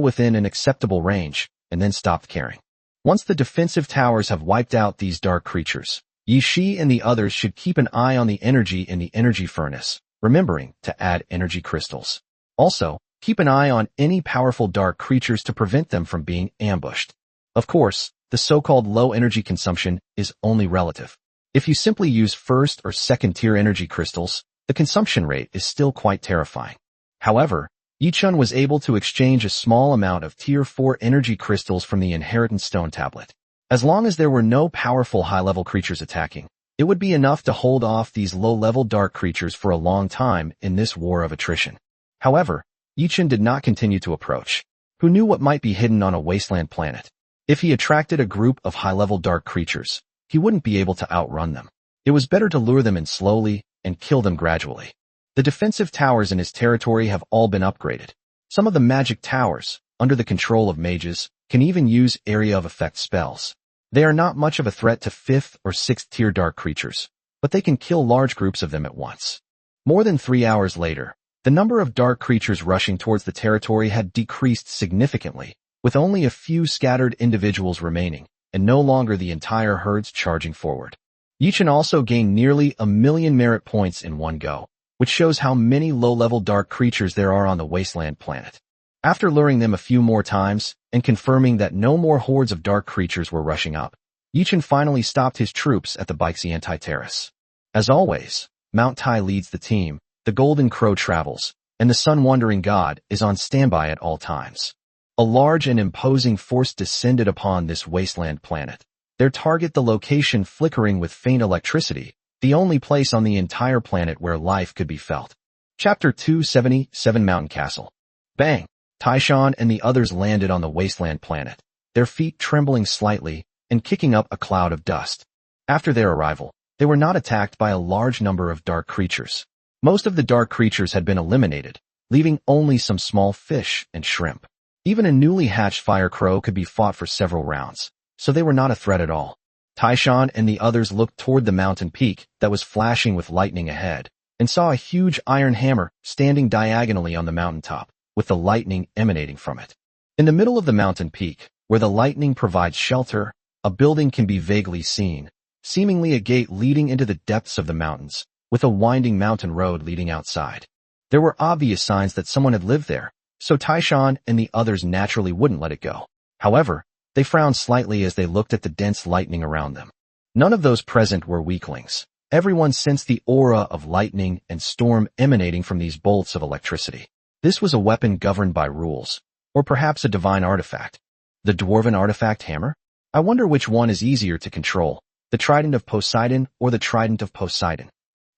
within an acceptable range, and then stopped caring. Once the defensive towers have wiped out these dark creatures, Yi Shi and the others should keep an eye on the energy in the energy furnace, remembering to add energy crystals. Also, keep an eye on any powerful dark creatures to prevent them from being ambushed. Of course, the so-called low energy consumption is only relative. If you simply use first or second tier energy crystals, the consumption rate is still quite terrifying. However, Yi Chun was able to exchange a small amount of tier 4 energy crystals from the inheritance stone tablet. As long as there were no powerful high-level creatures attacking, it would be enough to hold off these low-level dark creatures for a long time in this war of attrition. However, Yi Chun did not continue to approach. Who knew what might be hidden on a wasteland planet? If he attracted a group of high-level dark creatures, he wouldn't be able to outrun them. It was better to lure them in slowly and kill them gradually. The defensive towers in his territory have all been upgraded. Some of the magic towers, under the control of mages, can even use area of effect spells. They are not much of a threat to 5th or 6th tier dark creatures, but they can kill large groups of them at once. More than 3 hours later, the number of dark creatures rushing towards the territory had decreased significantly, with only a few scattered individuals remaining, and no longer the entire herds charging forward. Yi Chun also gained nearly 1,000,000 merit points in one go, which shows how many low-level dark creatures there are on the wasteland planet. After luring them a few more times, and confirming that no more hordes of dark creatures were rushing up, Yi Chun finally stopped his troops at the Baixiantai Terrace. As always, Mount Tai leads the team, the Golden Crow travels, and the Sun-Wandering God is on standby at all times. A large and imposing force descended upon this wasteland planet. Their target the location flickering with faint electricity, the only place on the entire planet where life could be felt. Chapter 277 Mountain Castle. Bang! Taishan and the others landed on the wasteland planet, their feet trembling slightly and kicking up a cloud of dust. After their arrival, they were not attacked by a large number of dark creatures. Most of the dark creatures had been eliminated, leaving only some small fish and shrimp. Even a newly hatched fire crow could be fought for several rounds, so they were not a threat at all. Taishan and the others looked toward the mountain peak that was flashing with lightning ahead, and saw a huge iron hammer standing diagonally on the mountaintop, with the lightning emanating from it. In the middle of the mountain peak, where the lightning provides shelter, a building can be vaguely seen, seemingly a gate leading into the depths of the mountains, with a winding mountain road leading outside. There were obvious signs that someone had lived there, so Taishan and the others naturally wouldn't let it go. However, they frowned slightly as they looked at the dense lightning around them. None of those present were weaklings. Everyone sensed the aura of lightning and storm emanating from these bolts of electricity. This was a weapon governed by rules, or perhaps a divine artifact. The dwarven artifact hammer? I wonder which one is easier to control, the trident of Poseidon or the trident of Poseidon.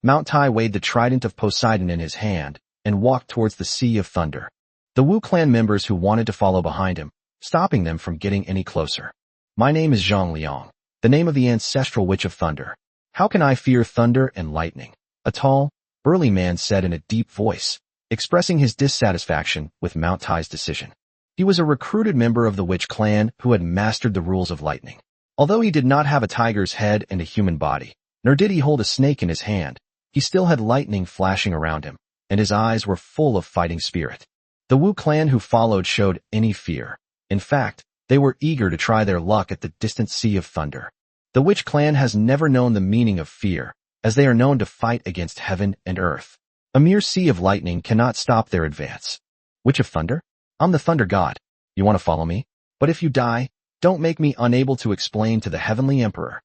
Mount Tai weighed the trident of Poseidon in his hand and walked towards the Sea of Thunder. The Wu clan members who wanted to follow behind him, stopping them from getting any closer. My name is Zhang Liang, the name of the ancestral witch of thunder. How can I fear thunder and lightning? A tall, burly man said in a deep voice, expressing his dissatisfaction with Mount Tai's decision. He was a recruited member of the witch clan who had mastered the rules of lightning. Although he did not have a tiger's head and a human body, nor did he hold a snake in his hand, he still had lightning flashing around him, and his eyes were full of fighting spirit. The Wu clan who followed showed any fear. In fact, they were eager to try their luck at the distant Sea of Thunder. The witch clan has never known the meaning of fear, as they are known to fight against heaven and earth. A mere sea of lightning cannot stop their advance. Witch of Thunder? I'm the Thunder God. You want to follow me? But if you die, don't make me unable to explain to the Heavenly Emperor.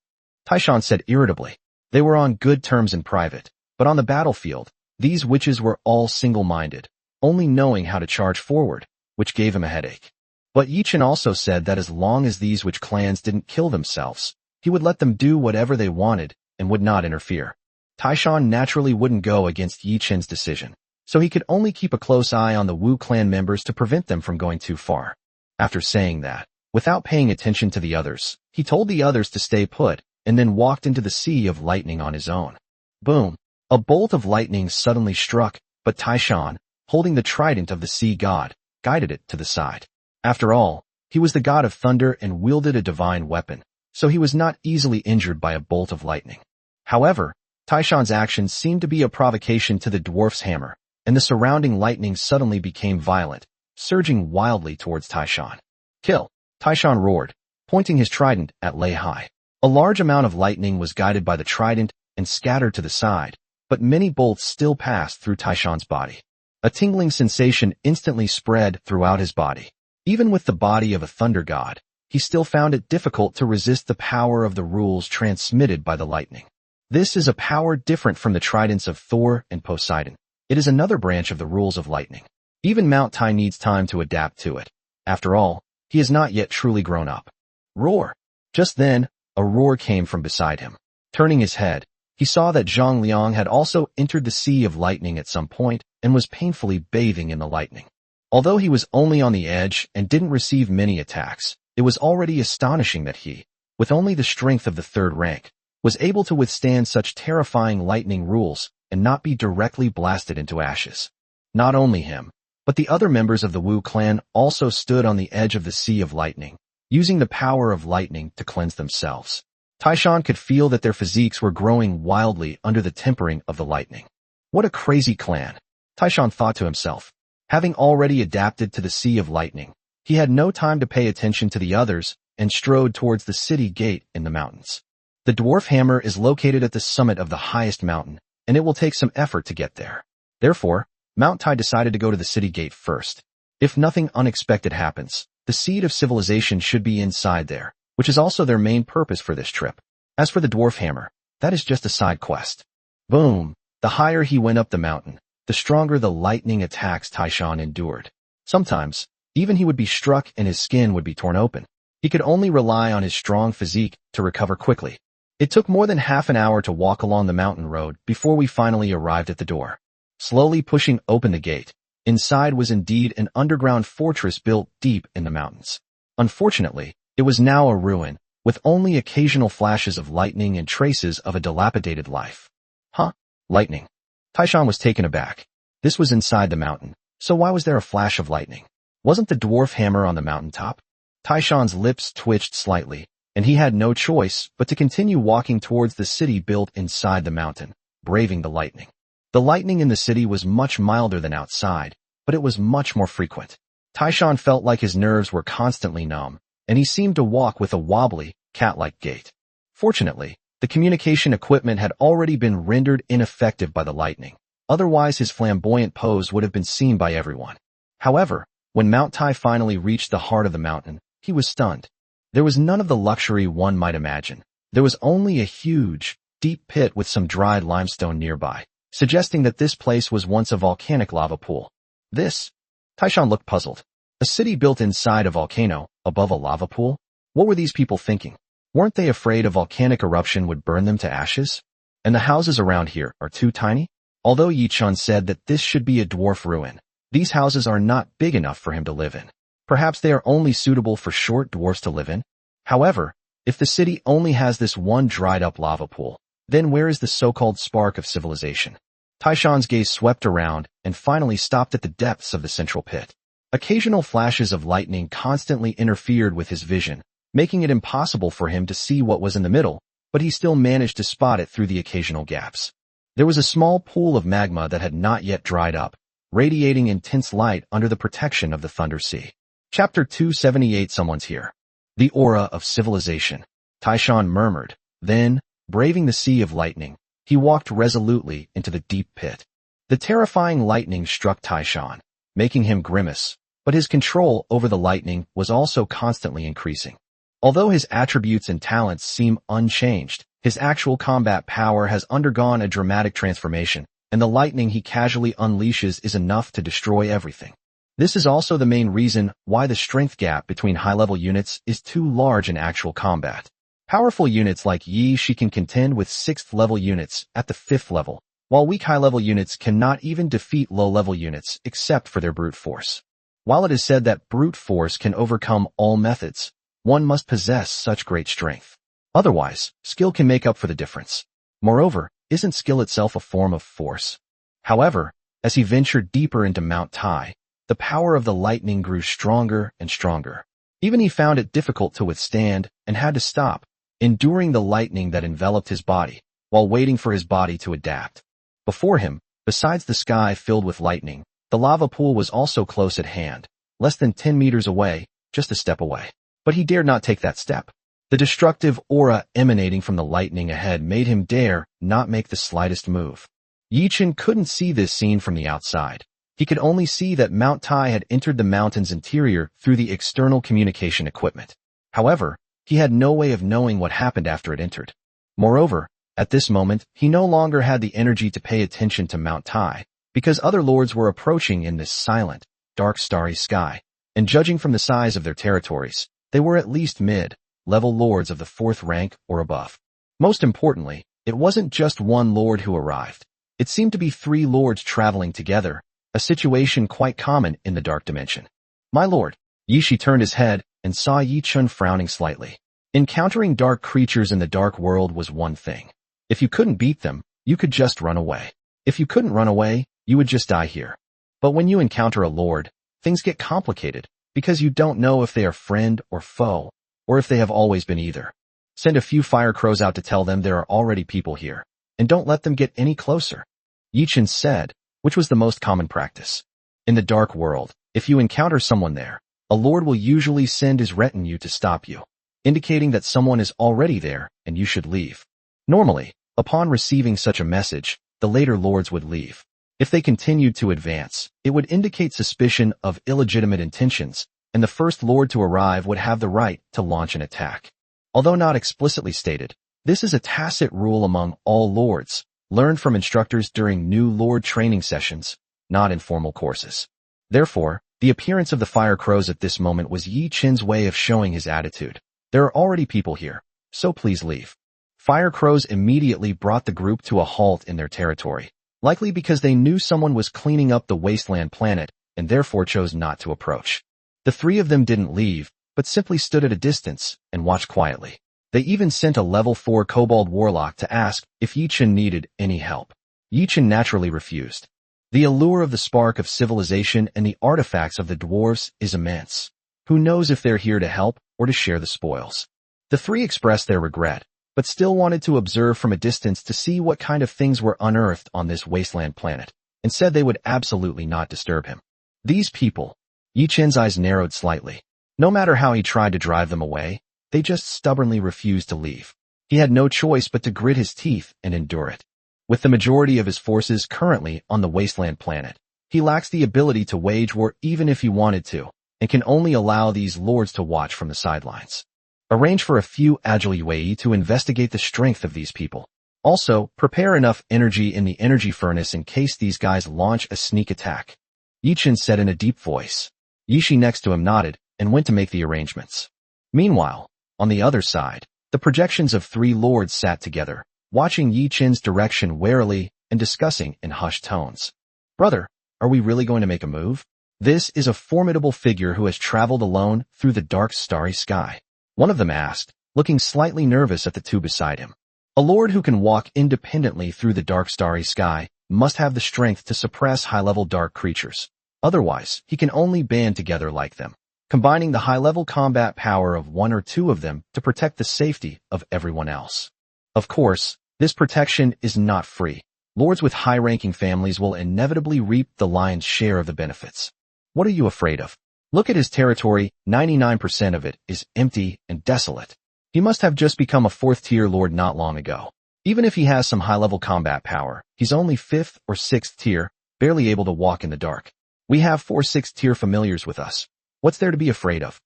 Taishan said irritably. They were on good terms in private, but on the battlefield, these witches were all single-minded, only knowing how to charge forward, which gave him a headache. But Yichin also said that as long as these witch clans didn't kill themselves, he would let them do whatever they wanted and would not interfere. Taishan naturally wouldn't go against Yichin's decision, so he could only keep a close eye on the Wu clan members to prevent them from going too far. After saying that, without paying attention to the others, he told the others to stay put and then walked into the sea of lightning on his own. Boom! A bolt of lightning suddenly struck, but Taishan, holding the trident of the sea god, guided it to the side. After all, he was the god of thunder and wielded a divine weapon, so he was not easily injured by a bolt of lightning. However, Taishan's actions seemed to be a provocation to the dwarf's hammer, and the surrounding lightning suddenly became violent, surging wildly towards Taishan. Kill! Taishan roared, pointing his trident at Lei Hai. A large amount of lightning was guided by the trident and scattered to the side, but many bolts still passed through Taishan's body. A tingling sensation instantly spread throughout his body. Even with the body of a thunder god, he still found it difficult to resist the power of the rules transmitted by the lightning. This is a power different from the tridents of Thor and Poseidon. It is another branch of the rules of lightning. Even Mount Tai needs time to adapt to it. After all, he is not yet truly grown up. Roar! Just then, a roar came from beside him. Turning his head, he saw that Zhang Liang had also entered the sea of lightning at some point and was painfully bathing in the lightning. Although he was only on the edge and didn't receive many attacks, it was already astonishing that he, with only the strength of the third rank, was able to withstand such terrifying lightning rules and not be directly blasted into ashes. Not only him, but the other members of the Wu clan also stood on the edge of the sea of lightning, using the power of lightning to cleanse themselves. Taishan could feel that their physiques were growing wildly under the tempering of the lightning. What a crazy clan, Taishan thought to himself. Having already adapted to the sea of lightning, he had no time to pay attention to the others and strode towards the city gate in the mountains. The dwarf hammer is located at the summit of the highest mountain, and it will take some effort to get there. Therefore, Mount Tai decided to go to the city gate first. If nothing unexpected happens, the seed of civilization should be inside there, which is also their main purpose for this trip. As for the dwarf hammer, that is just a side quest. Boom! The higher he went up the mountain, the stronger the lightning attacks Taishan endured. Sometimes, even he would be struck and his skin would be torn open. He could only rely on his strong physique to recover quickly. It took more than half an hour to walk along the mountain road before we finally arrived at the door. Slowly pushing open the gate, inside was indeed an underground fortress built deep in the mountains. Unfortunately, it was now a ruin, with only occasional flashes of lightning and traces of a dilapidated life. Huh? Lightning. Taishan was taken aback. This was inside the mountain, so why was there a flash of lightning? Wasn't the dwarf hammer on the mountaintop? Taishan's lips twitched slightly, and he had no choice but to continue walking towards the city built inside the mountain, braving the lightning. The lightning in the city was much milder than outside, but it was much more frequent. Taishan felt like his nerves were constantly numb, and he seemed to walk with a wobbly, cat-like gait. Fortunately, the communication equipment had already been rendered ineffective by the lightning. Otherwise, his flamboyant pose would have been seen by everyone. However, when Mount Tai finally reached the heart of the mountain, he was stunned. There was none of the luxury one might imagine. There was only a huge, deep pit with some dried limestone nearby, suggesting that this place was once a volcanic lava pool. Taishan looked puzzled. A city built inside a volcano, above a lava pool? What were these people thinking? Weren't they afraid a volcanic eruption would burn them to ashes? And the houses around here are too tiny? Although Yichun said that this should be a dwarf ruin, these houses are not big enough for him to live in. Perhaps they are only suitable for short dwarfs to live in? However, if the city only has this one dried-up lava pool, then where is the so-called spark of civilization? Taishan's gaze swept around and finally stopped at the depths of the central pit. Occasional flashes of lightning constantly interfered with his vision, making it impossible for him to see what was in the middle, but he still managed to spot it through the occasional gaps. There was a small pool of magma that had not yet dried up, radiating intense light under the protection of the Thunder Sea. Chapter 278. Someone's here. The aura of civilization, Taishan murmured. Then, braving the sea of lightning, he walked resolutely into the deep pit. The terrifying lightning struck Taishan, making him grimace, but his control over the lightning was also constantly increasing. Although his attributes and talents seem unchanged, his actual combat power has undergone a dramatic transformation, and the lightning he casually unleashes is enough to destroy everything. This is also the main reason why the strength gap between high-level units is too large in actual combat. Powerful units like Yi Shi can contend with 6th-level units at the 5th level, while weak high-level units cannot even defeat low-level units except for their brute force. While it is said that brute force can overcome all methods, one must possess such great strength. Otherwise, skill can make up for the difference. Moreover, isn't skill itself a form of force? However, as he ventured deeper into Mount Tai, the power of the lightning grew stronger and stronger. Even he found it difficult to withstand and had to stop, enduring the lightning that enveloped his body, while waiting for his body to adapt. Before him, besides the sky filled with lightning, the lava pool was also close at hand, less than 10 meters away, just a step away. But he dared not take that step. The destructive aura emanating from the lightning ahead made him dare not make the slightest move. Yi Chen couldn't see this scene from the outside. He could only see that Mount Tai had entered the mountain's interior through the external communication equipment. However, he had no way of knowing what happened after it entered. Moreover, at this moment, he no longer had the energy to pay attention to Mount Tai, because other lords were approaching in this silent, dark starry sky, and judging from the size of their territories, they were at least mid-level lords of the 4th rank or above. Most importantly, it wasn't just one lord who arrived. It seemed to be 3 lords traveling together, a situation quite common in the dark dimension. My lord. Yi Shi turned his head and saw Yi Chen frowning slightly. Encountering dark creatures in the dark world was one thing. If you couldn't beat them, you could just run away. If you couldn't run away, you would just die here. But when you encounter a lord, things get complicated, because you don't know if they are friend or foe, or if they have always been either. Send a few fire crows out to tell them there are already people here, and don't let them get any closer. Yi Chen said, which was the most common practice. In the dark world, if you encounter someone there, a lord will usually send his retinue to stop you, indicating that someone is already there and you should leave. Normally, upon receiving such a message, the later lords would leave. If they continued to advance, it would indicate suspicion of illegitimate intentions, and the first lord to arrive would have the right to launch an attack. Although not explicitly stated, this is a tacit rule among all lords, learned from instructors during new lord training sessions, not in formal courses. Therefore, the appearance of the fire crows at this moment was Yi Chen's way of showing his attitude. There are already people here, so please leave. Fire crows immediately brought the group to a halt in their territory, likely because they knew someone was cleaning up the wasteland planet and therefore chose not to approach. The 3 of them didn't leave, but simply stood at a distance and watched quietly. They even sent a level 4 kobold warlock to ask if Yi Chen needed any help. Yi Chen naturally refused. The allure of the spark of civilization and the artifacts of the dwarves is immense. Who knows if they're here to help or to share the spoils? The 3 expressed their regret, but still wanted to observe from a distance to see what kind of things were unearthed on this wasteland planet, and said they would absolutely not disturb him. These people. Yi Chen's eyes narrowed slightly. No matter how he tried to drive them away, they just stubbornly refused to leave. He had no choice but to grit his teeth and endure it. With the majority of his forces currently on the wasteland planet, he lacks the ability to wage war even if he wanted to, and can only allow these lords to watch from the sidelines. Arrange for a few agile UAE to investigate the strength of these people. Also, prepare enough energy in the energy furnace in case these guys launch a sneak attack. Yi Chen said in a deep voice. Yi Shi next to him nodded and went to make the arrangements. Meanwhile, on the other side, the projections of 3 lords sat together, watching Yi Chen's direction warily and discussing in hushed tones. Brother, are we really going to make a move? This is a formidable figure who has traveled alone through the dark starry sky. One of them asked, looking slightly nervous at the 2 beside him. A lord who can walk independently through the dark starry sky must have the strength to suppress high-level dark creatures. Otherwise, he can only band together like them, combining the high-level combat power of one or two of them to protect the safety of everyone else. Of course, this protection is not free. Lords with high-ranking families will inevitably reap the lion's share of the benefits. What are you afraid of? Look at his territory, 99% of it is empty and desolate. He must have just become a 4th-tier lord not long ago. Even if he has some high-level combat power, he's only 5th or 6th tier, barely able to walk in the dark. We have 4 6th-tier familiars with us. What's there to be afraid of?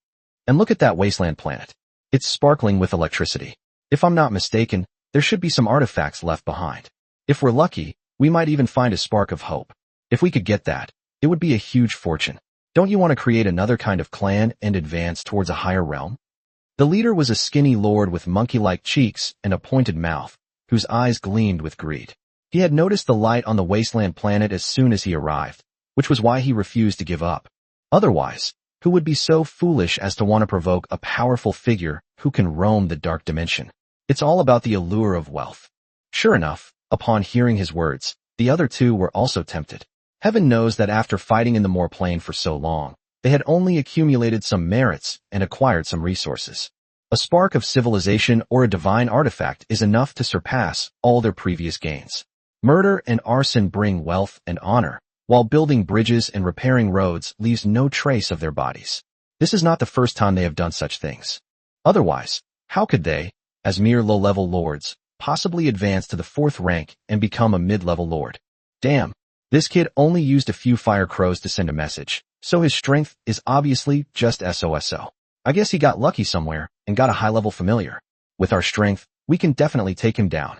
And look at that wasteland planet. It's sparkling with electricity. If I'm not mistaken, there should be some artifacts left behind. If we're lucky, we might even find a spark of hope. If we could get that, it would be a huge fortune. Don't you want to create another kind of clan and advance towards a higher realm? The leader was a skinny lord with monkey-like cheeks and a pointed mouth, whose eyes gleamed with greed. He had noticed the light on the wasteland planet as soon as he arrived, which was why he refused to give up. Otherwise, who would be so foolish as to want to provoke a powerful figure who can roam the dark dimension? It's all about the allure of wealth. Sure enough, upon hearing his words, the other two were also tempted. Heaven knows that after fighting in the Moor Plane for so long, they had only accumulated some merits and acquired some resources. A spark of civilization or a divine artifact is enough to surpass all their previous gains. Murder and arson bring wealth and honor, while building bridges and repairing roads leaves no trace of their bodies. This is not the first time they have done such things. Otherwise, how could they, as mere low-level lords, possibly advance to the 4th rank and become a mid-level lord? Damn. This kid only used a few fire crows to send a message, so his strength is obviously just SOSO. I guess he got lucky somewhere and got a high-level familiar. With our strength, we can definitely take him down.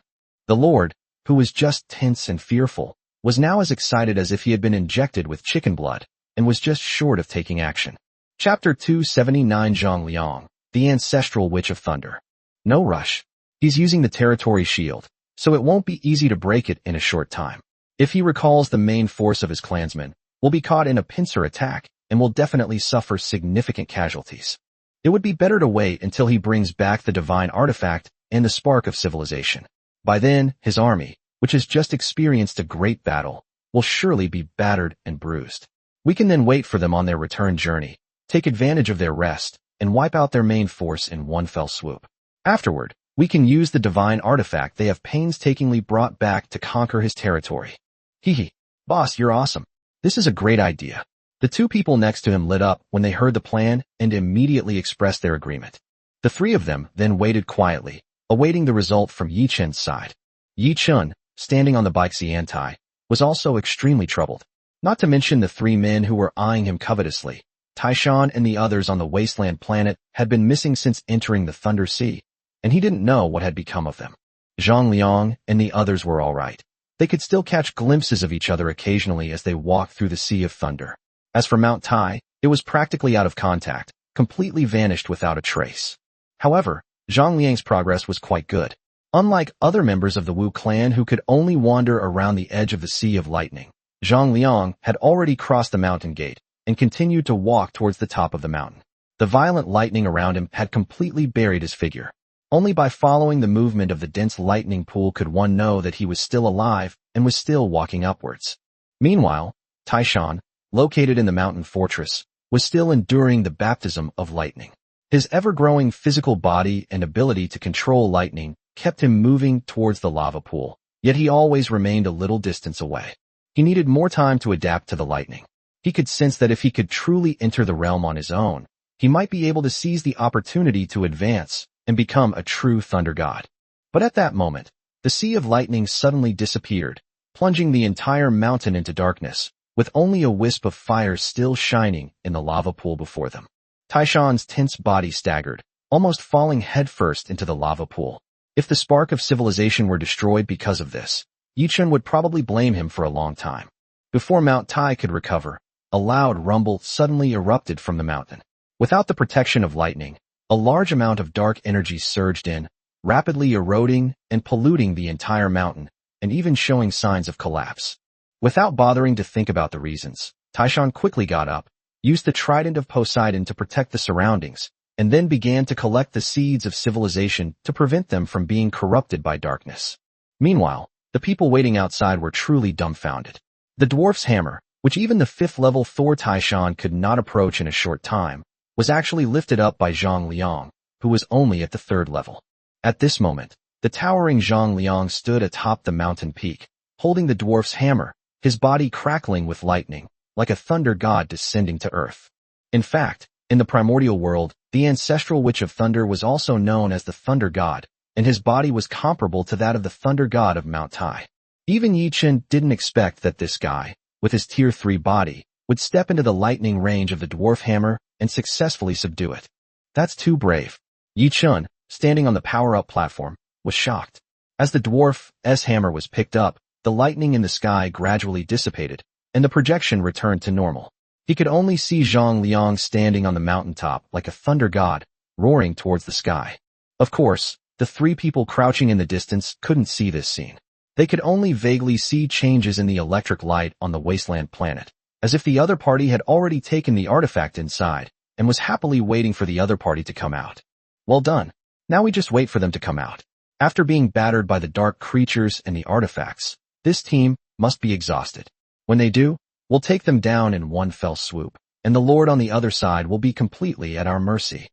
The lord, who was just tense and fearful, was now as excited as if he had been injected with chicken blood and was just short of taking action. Chapter 279 Zhang Liang, the Ancestral Witch of Thunder. No rush. He's using the territory shield, so it won't be easy to break it in a short time. If he recalls, the main force of his clansmen will be caught in a pincer attack and will definitely suffer significant casualties. It would be better to wait until he brings back the divine artifact and the spark of civilization. By then, his army, which has just experienced a great battle, will surely be battered and bruised. We can then wait for them on their return journey, take advantage of their rest, and wipe out their main force in one fell swoop. Afterward, we can use the divine artifact they have painstakingly brought back to conquer his territory. Hehe. Boss, you're awesome. This is a great idea. The two people next to him lit up when they heard the plan and immediately expressed their agreement. The three of them then waited quietly, awaiting the result from Yi Chen's side. Yi Chen, standing on the bike Xiantai, was also extremely troubled. Not to mention the 3 men who were eyeing him covetously. Taishan and the others on the wasteland planet had been missing since entering the Thunder Sea, and he didn't know what had become of them. Zhang Liang and the others were all right. They could still catch glimpses of each other occasionally as they walked through the Sea of Thunder. As for Mount Tai, it was practically out of contact, completely vanished without a trace. However, Zhang Liang's progress was quite good. Unlike other members of the Wu clan who could only wander around the edge of the Sea of Lightning, Zhang Liang had already crossed the mountain gate and continued to walk towards the top of the mountain. The violent lightning around him had completely buried his figure. Only by following the movement of the dense lightning pool could one know that he was still alive and was still walking upwards. Meanwhile, Taishan, located in the mountain fortress, was still enduring the baptism of lightning. His ever-growing physical body and ability to control lightning kept him moving towards the lava pool, yet he always remained a little distance away. He needed more time to adapt to the lightning. He could sense that if he could truly enter the realm on his own, he might be able to seize the opportunity to advance and become a true thunder god. But at that moment, the Sea of Lightning suddenly disappeared, plunging the entire mountain into darkness, with only a wisp of fire still shining in the lava pool before them. Taishan's tense body staggered, almost falling headfirst into the lava pool. If the spark of civilization were destroyed because of this, Yichen would probably blame him for a long time. Before Mount Tai could recover, a loud rumble suddenly erupted from the mountain. Without the protection of lightning, a large amount of dark energy surged in, rapidly eroding and polluting the entire mountain, and even showing signs of collapse. Without bothering to think about the reasons, Taishan quickly got up, used the trident of Poseidon to protect the surroundings, and then began to collect the seeds of civilization to prevent them from being corrupted by darkness. Meanwhile, the people waiting outside were truly dumbfounded. The dwarf's hammer, which even the 5th level Thor Taishan could not approach in a short time, was actually lifted up by Zhang Liang, who was only at the 3rd level. At this moment, the towering Zhang Liang stood atop the mountain peak, holding the dwarf's hammer, his body crackling with lightning, like a thunder god descending to earth. In fact, in the primordial world, the ancestral witch of thunder was also known as the thunder god, and his body was comparable to that of the thunder god of Mount Tai. Even Yi Chen didn't expect that this guy, with his tier 3 body, would step into the lightning range of the dwarf hammer and successfully subdue it. That's too brave. Yi Chen, standing on the power-up platform, was shocked. As the dwarf's hammer was picked up, the lightning in the sky gradually dissipated, and the projection returned to normal. He could only see Zhang Liang standing on the mountaintop like a thunder god, roaring towards the sky. Of course, the 3 people crouching in the distance couldn't see this scene. They could only vaguely see changes in the electric light on the wasteland planet, as if the other party had already taken the artifact inside and was happily waiting for the other party to come out. Well done. Now we just wait for them to come out. After being battered by the dark creatures and the artifacts, this team must be exhausted. When they do, we'll take them down in one fell swoop, and the Lord on the other side will be completely at our mercy.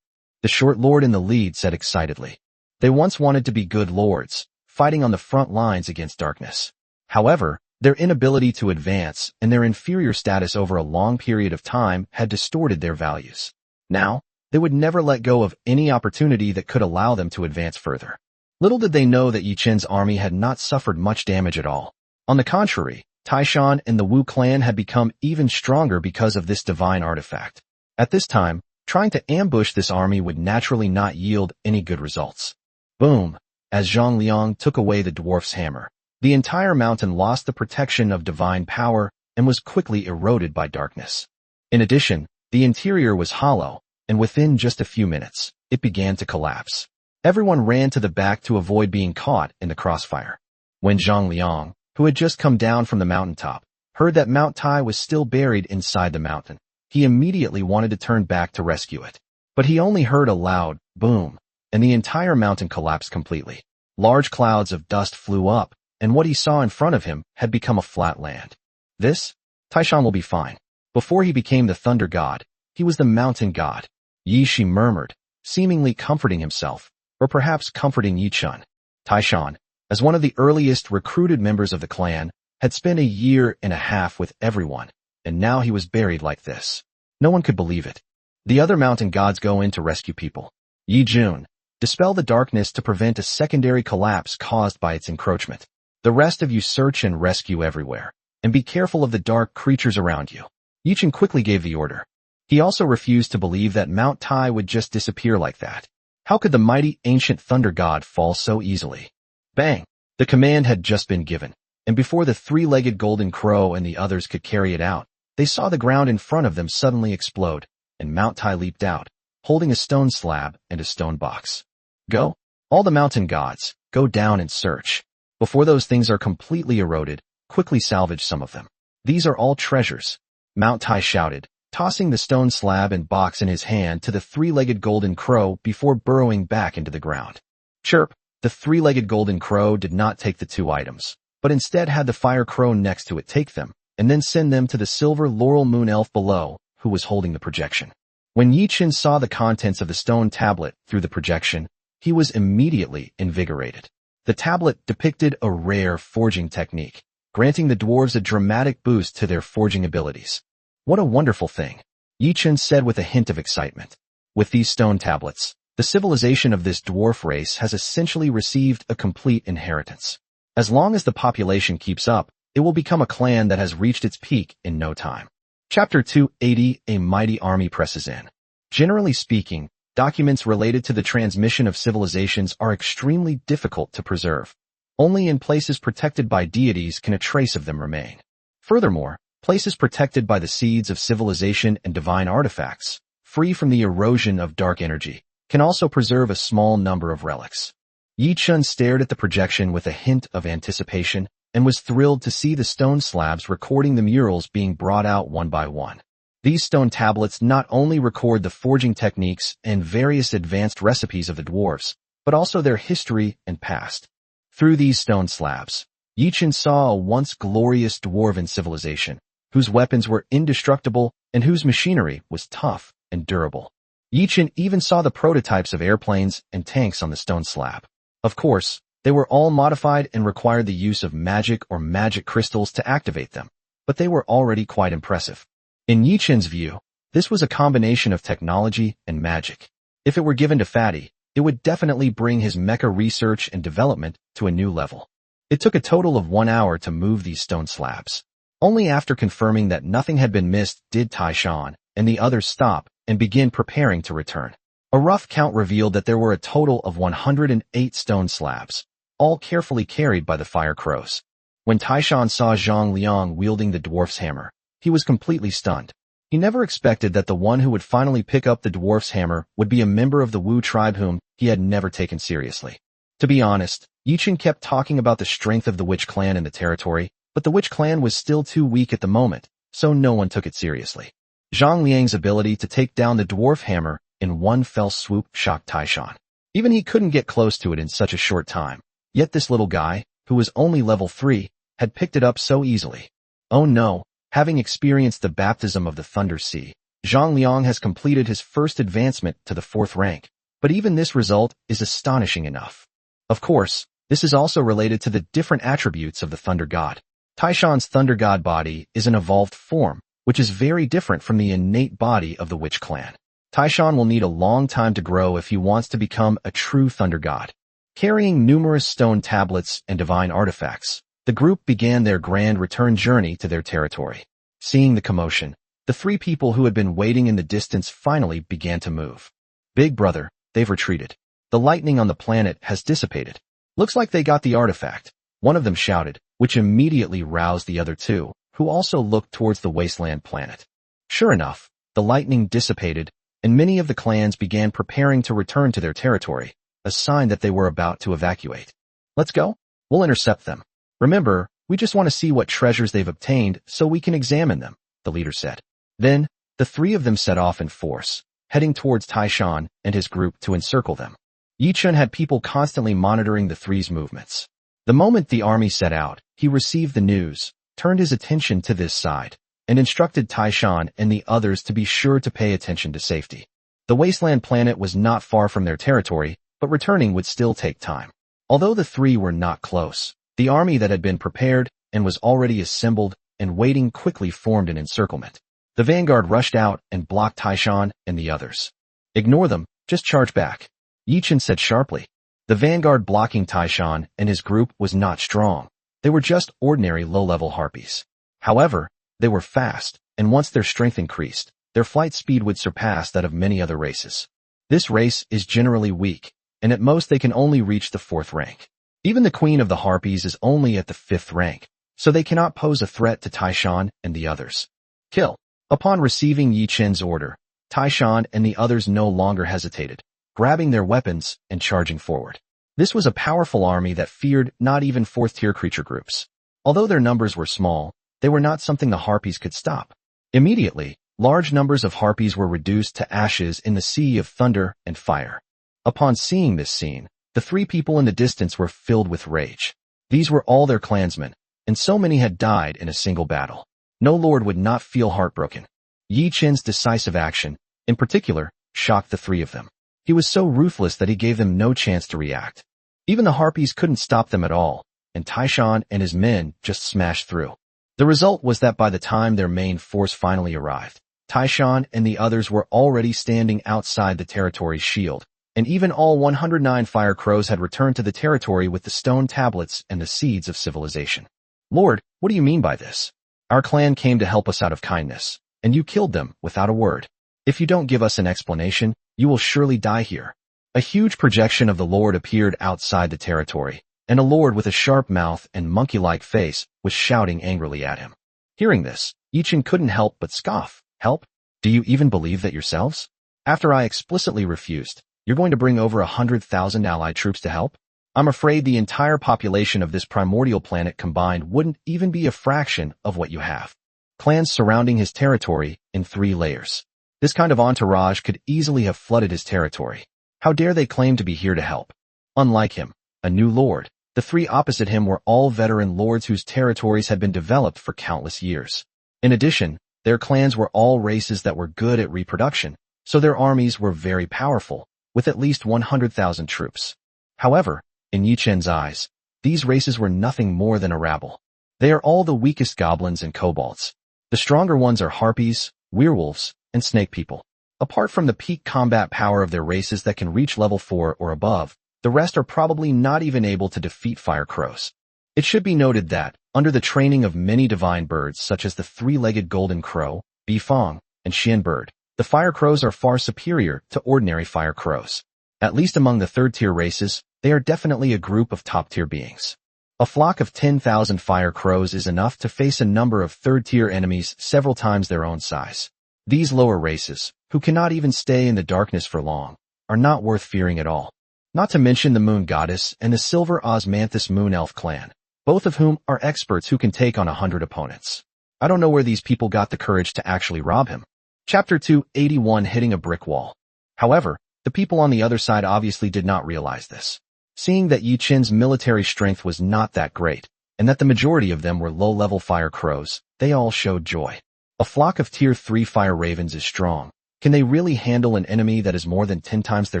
The short lord in the lead said excitedly. They once wanted to be good lords, fighting on the front lines against darkness. However, their inability to advance and their inferior status over a long period of time had distorted their values. Now, they would never let go of any opportunity that could allow them to advance further. Little did they know that Yi Chen's army had not suffered much damage at all. On the contrary, Taishan and the Wu clan had become even stronger because of this divine artifact. At this time, trying to ambush this army would naturally not yield any good results. Boom! As Zhang Liang took away the dwarf's hammer, the entire mountain lost the protection of divine power and was quickly eroded by darkness. In addition, the interior was hollow, and within just a few minutes, it began to collapse. Everyone ran to the back to avoid being caught in the crossfire. When Zhang Liang, who had just come down from the mountaintop, heard that Mount Tai was still buried inside the mountain, he immediately wanted to turn back to rescue it. But he only heard a loud boom, and the entire mountain collapsed completely. Large clouds of dust flew up, and what he saw in front of him had become a flat land. This? Taishan will be fine. Before he became the thunder god, he was the mountain god. Yi Shi murmured, seemingly comforting himself, or perhaps comforting Yi Chen. Taishan, as one of the earliest recruited members of the clan, had spent a year and a half with everyone, and now he was buried like this. No one could believe it. The other mountain gods go in to rescue people. Yi Jun, dispel the darkness to prevent a secondary collapse caused by its encroachment. The rest of you search and rescue everywhere, and be careful of the dark creatures around you. Yi Chen quickly gave the order. He also refused to believe that Mount Tai would just disappear like that. How could the mighty ancient thunder god fall so easily? Bang! The command had just been given, and before the 3-legged golden crow and the others could carry it out, they saw the ground in front of them suddenly explode, and Mount Tai leaped out, holding a stone slab and a stone box. Go! All the mountain gods, go down and search. Before those things are completely eroded, quickly salvage some of them. These are all treasures. Mount Tai shouted, tossing the stone slab and box in his hand to the 3-legged golden crow before burrowing back into the ground. Chirp! The 3-legged golden crow did not take the 2 items, but instead had the fire crow next to it take them, and then send them to the silver laurel moon elf below, who was holding the projection. When Yi Chen saw the contents of the stone tablet through the projection, he was immediately invigorated. The tablet depicted a rare forging technique, granting the dwarves a dramatic boost to their forging abilities. What a wonderful thing, Yi Chen said with a hint of excitement. With these stone tablets, the civilization of this dwarf race has essentially received a complete inheritance. As long as the population keeps up, it will become a clan that has reached its peak in no time. Chapter 280: A Mighty Army Presses In. Generally speaking, documents related to the transmission of civilizations are extremely difficult to preserve. Only in places protected by deities can a trace of them remain. Furthermore, places protected by the seeds of civilization and divine artifacts, free from the erosion of dark energy, can also preserve a small number of relics. Yi Chen stared at the projection with a hint of anticipation and was thrilled to see the stone slabs recording the murals being brought out one by one. These stone tablets not only record the forging techniques and various advanced recipes of the dwarves, but also their history and past. Through these stone slabs, Yi Chen saw a once glorious dwarven civilization, whose weapons were indestructible and whose machinery was tough and durable. Yichen even saw the prototypes of airplanes and tanks on the stone slab. Of course, they were all modified and required the use of magic or magic crystals to activate them, but they were already quite impressive. In Yichen's view, this was a combination of technology and magic. If it were given to Fatty, it would definitely bring his mecha research and development to a new level. It took a total of 1 hour to move these stone slabs. Only after confirming that nothing had been missed did Taishan and the others stop and begin preparing to return. A rough count revealed that there were a total of 108 stone slabs, all carefully carried by the fire crows. When Taishan saw Zhang Liang wielding the dwarf's hammer, he was completely stunned. He never expected that the one who would finally pick up the dwarf's hammer would be a member of the Wu tribe whom he had never taken seriously. To be honest, Yichen kept talking about the strength of the witch clan in the territory, but the witch clan was still too weak at the moment, so no one took it seriously. Zhang Liang's ability to take down the dwarf hammer in one fell swoop shocked Taishan. Even he couldn't get close to it in such a short time. Yet this little guy, who was only level 3, had picked it up so easily. Oh no, having experienced the baptism of the Thunder Sea, Zhang Liang has completed his first advancement to the 4th rank, but even this result is astonishing enough. Of course, this is also related to the different attributes of the Thunder God. Taishan's Thunder God body is an evolved form, which is very different from the innate body of the Witch Clan. Taishan will need a long time to grow if he wants to become a true Thunder God. Carrying numerous stone tablets and divine artifacts, the group began their grand return journey to their territory. Seeing the commotion, the 3 people who had been waiting in the distance finally began to move. Big brother, they've retreated. The lightning on the planet has dissipated. Looks like they got the artifact, one of them shouted, which immediately roused the other 2, who also looked towards the wasteland planet. Sure enough, the lightning dissipated, and many of the clans began preparing to return to their territory, a sign that they were about to evacuate. Let's go. We'll intercept them. Remember, we just want to see what treasures they've obtained so we can examine them, the leader said. Then, the 3 of them set off in force, heading towards Taishan and his group to encircle them. Yichen had people constantly monitoring the 3's movements. The moment the army set out, he received the news, turned his attention to this side, and instructed Taishan and the others to be sure to pay attention to safety. The wasteland planet was not far from their territory, but returning would still take time. Although the 3 were not close, the army that had been prepared and was already assembled and waiting quickly formed an encirclement. The vanguard rushed out and blocked Taishan and the others. Ignore them, just charge back, Yichen said sharply. The vanguard blocking Taishan and his group was not strong. They were just ordinary low-level harpies. However, they were fast, and once their strength increased, their flight speed would surpass that of many other races. This race is generally weak, and at most they can only reach the 4th rank. Even the queen of the harpies is only at the 5th rank, so they cannot pose a threat to Taishan and the others. Kill. Upon receiving Yichen's order, Taishan and the others no longer hesitated, grabbing their weapons and charging forward. This was a powerful army that feared not even 4th-tier creature groups. Although their numbers were small, they were not something the harpies could stop. Immediately, large numbers of harpies were reduced to ashes in the sea of thunder and fire. Upon seeing this scene, the 3 people in the distance were filled with rage. These were all their clansmen, and so many had died in a single battle. No lord would not feel heartbroken. Yichen's decisive action, in particular, shocked the 3 of them. He was so ruthless that he gave them no chance to react. Even the harpies couldn't stop them at all, and Taishan and his men just smashed through. The result was that by the time their main force finally arrived, Taishan and the others were already standing outside the territory's shield, and even all 109 fire crows had returned to the territory with the stone tablets and the seeds of civilization. Lord, what do you mean by this? Our clan came to help us out of kindness, and you killed them without a word. If you don't give us an explanation, you will surely die here. A huge projection of the Lord appeared outside the territory, and a lord with a sharp mouth and monkey-like face was shouting angrily at him. Hearing this, Yichen couldn't help but scoff. Help? Do you even believe that yourselves? After I explicitly refused, you're going to bring over 100,000 allied troops to help? I'm afraid the entire population of this primordial planet combined wouldn't even be a fraction of what you have. Clans surrounding his territory in 3 layers. This kind of entourage could easily have flooded his territory. How dare they claim to be here to help? Unlike him, a new lord, the 3 opposite him were all veteran lords whose territories had been developed for countless years. In addition, their clans were all races that were good at reproduction, so their armies were very powerful, with at least 100,000 troops. However, in Yi Chen's eyes, these races were nothing more than a rabble. They are all the weakest goblins and kobolds. The stronger ones are harpies, werewolves, and snake people. Apart from the peak combat power of their races that can reach level 4 or above, the rest are probably not even able to defeat fire crows. It should be noted that, under the training of many divine birds such as the three-legged golden crow, bifong, and xian bird, the fire crows are far superior to ordinary fire crows. At least among the third-tier races, they are definitely a group of top-tier beings. A flock of 10,000 fire crows is enough to face a number of third-tier enemies several times their own size. These lower races, who cannot even stay in the darkness for long, are not worth fearing at all. Not to mention the Moon Goddess and the Silver Osmanthus Moon Elf clan, both of whom are experts who can take on 100 opponents. I don't know where these people got the courage to actually rob him. Chapter 281 Hitting a Brick Wall. However, the people on the other side obviously did not realize this. Seeing that Yi Chen's military strength was not that great, and that the majority of them were low-level fire crows, they all showed joy. A flock of Tier 3 fire ravens is strong. Can they really handle an enemy that is more than 10 times their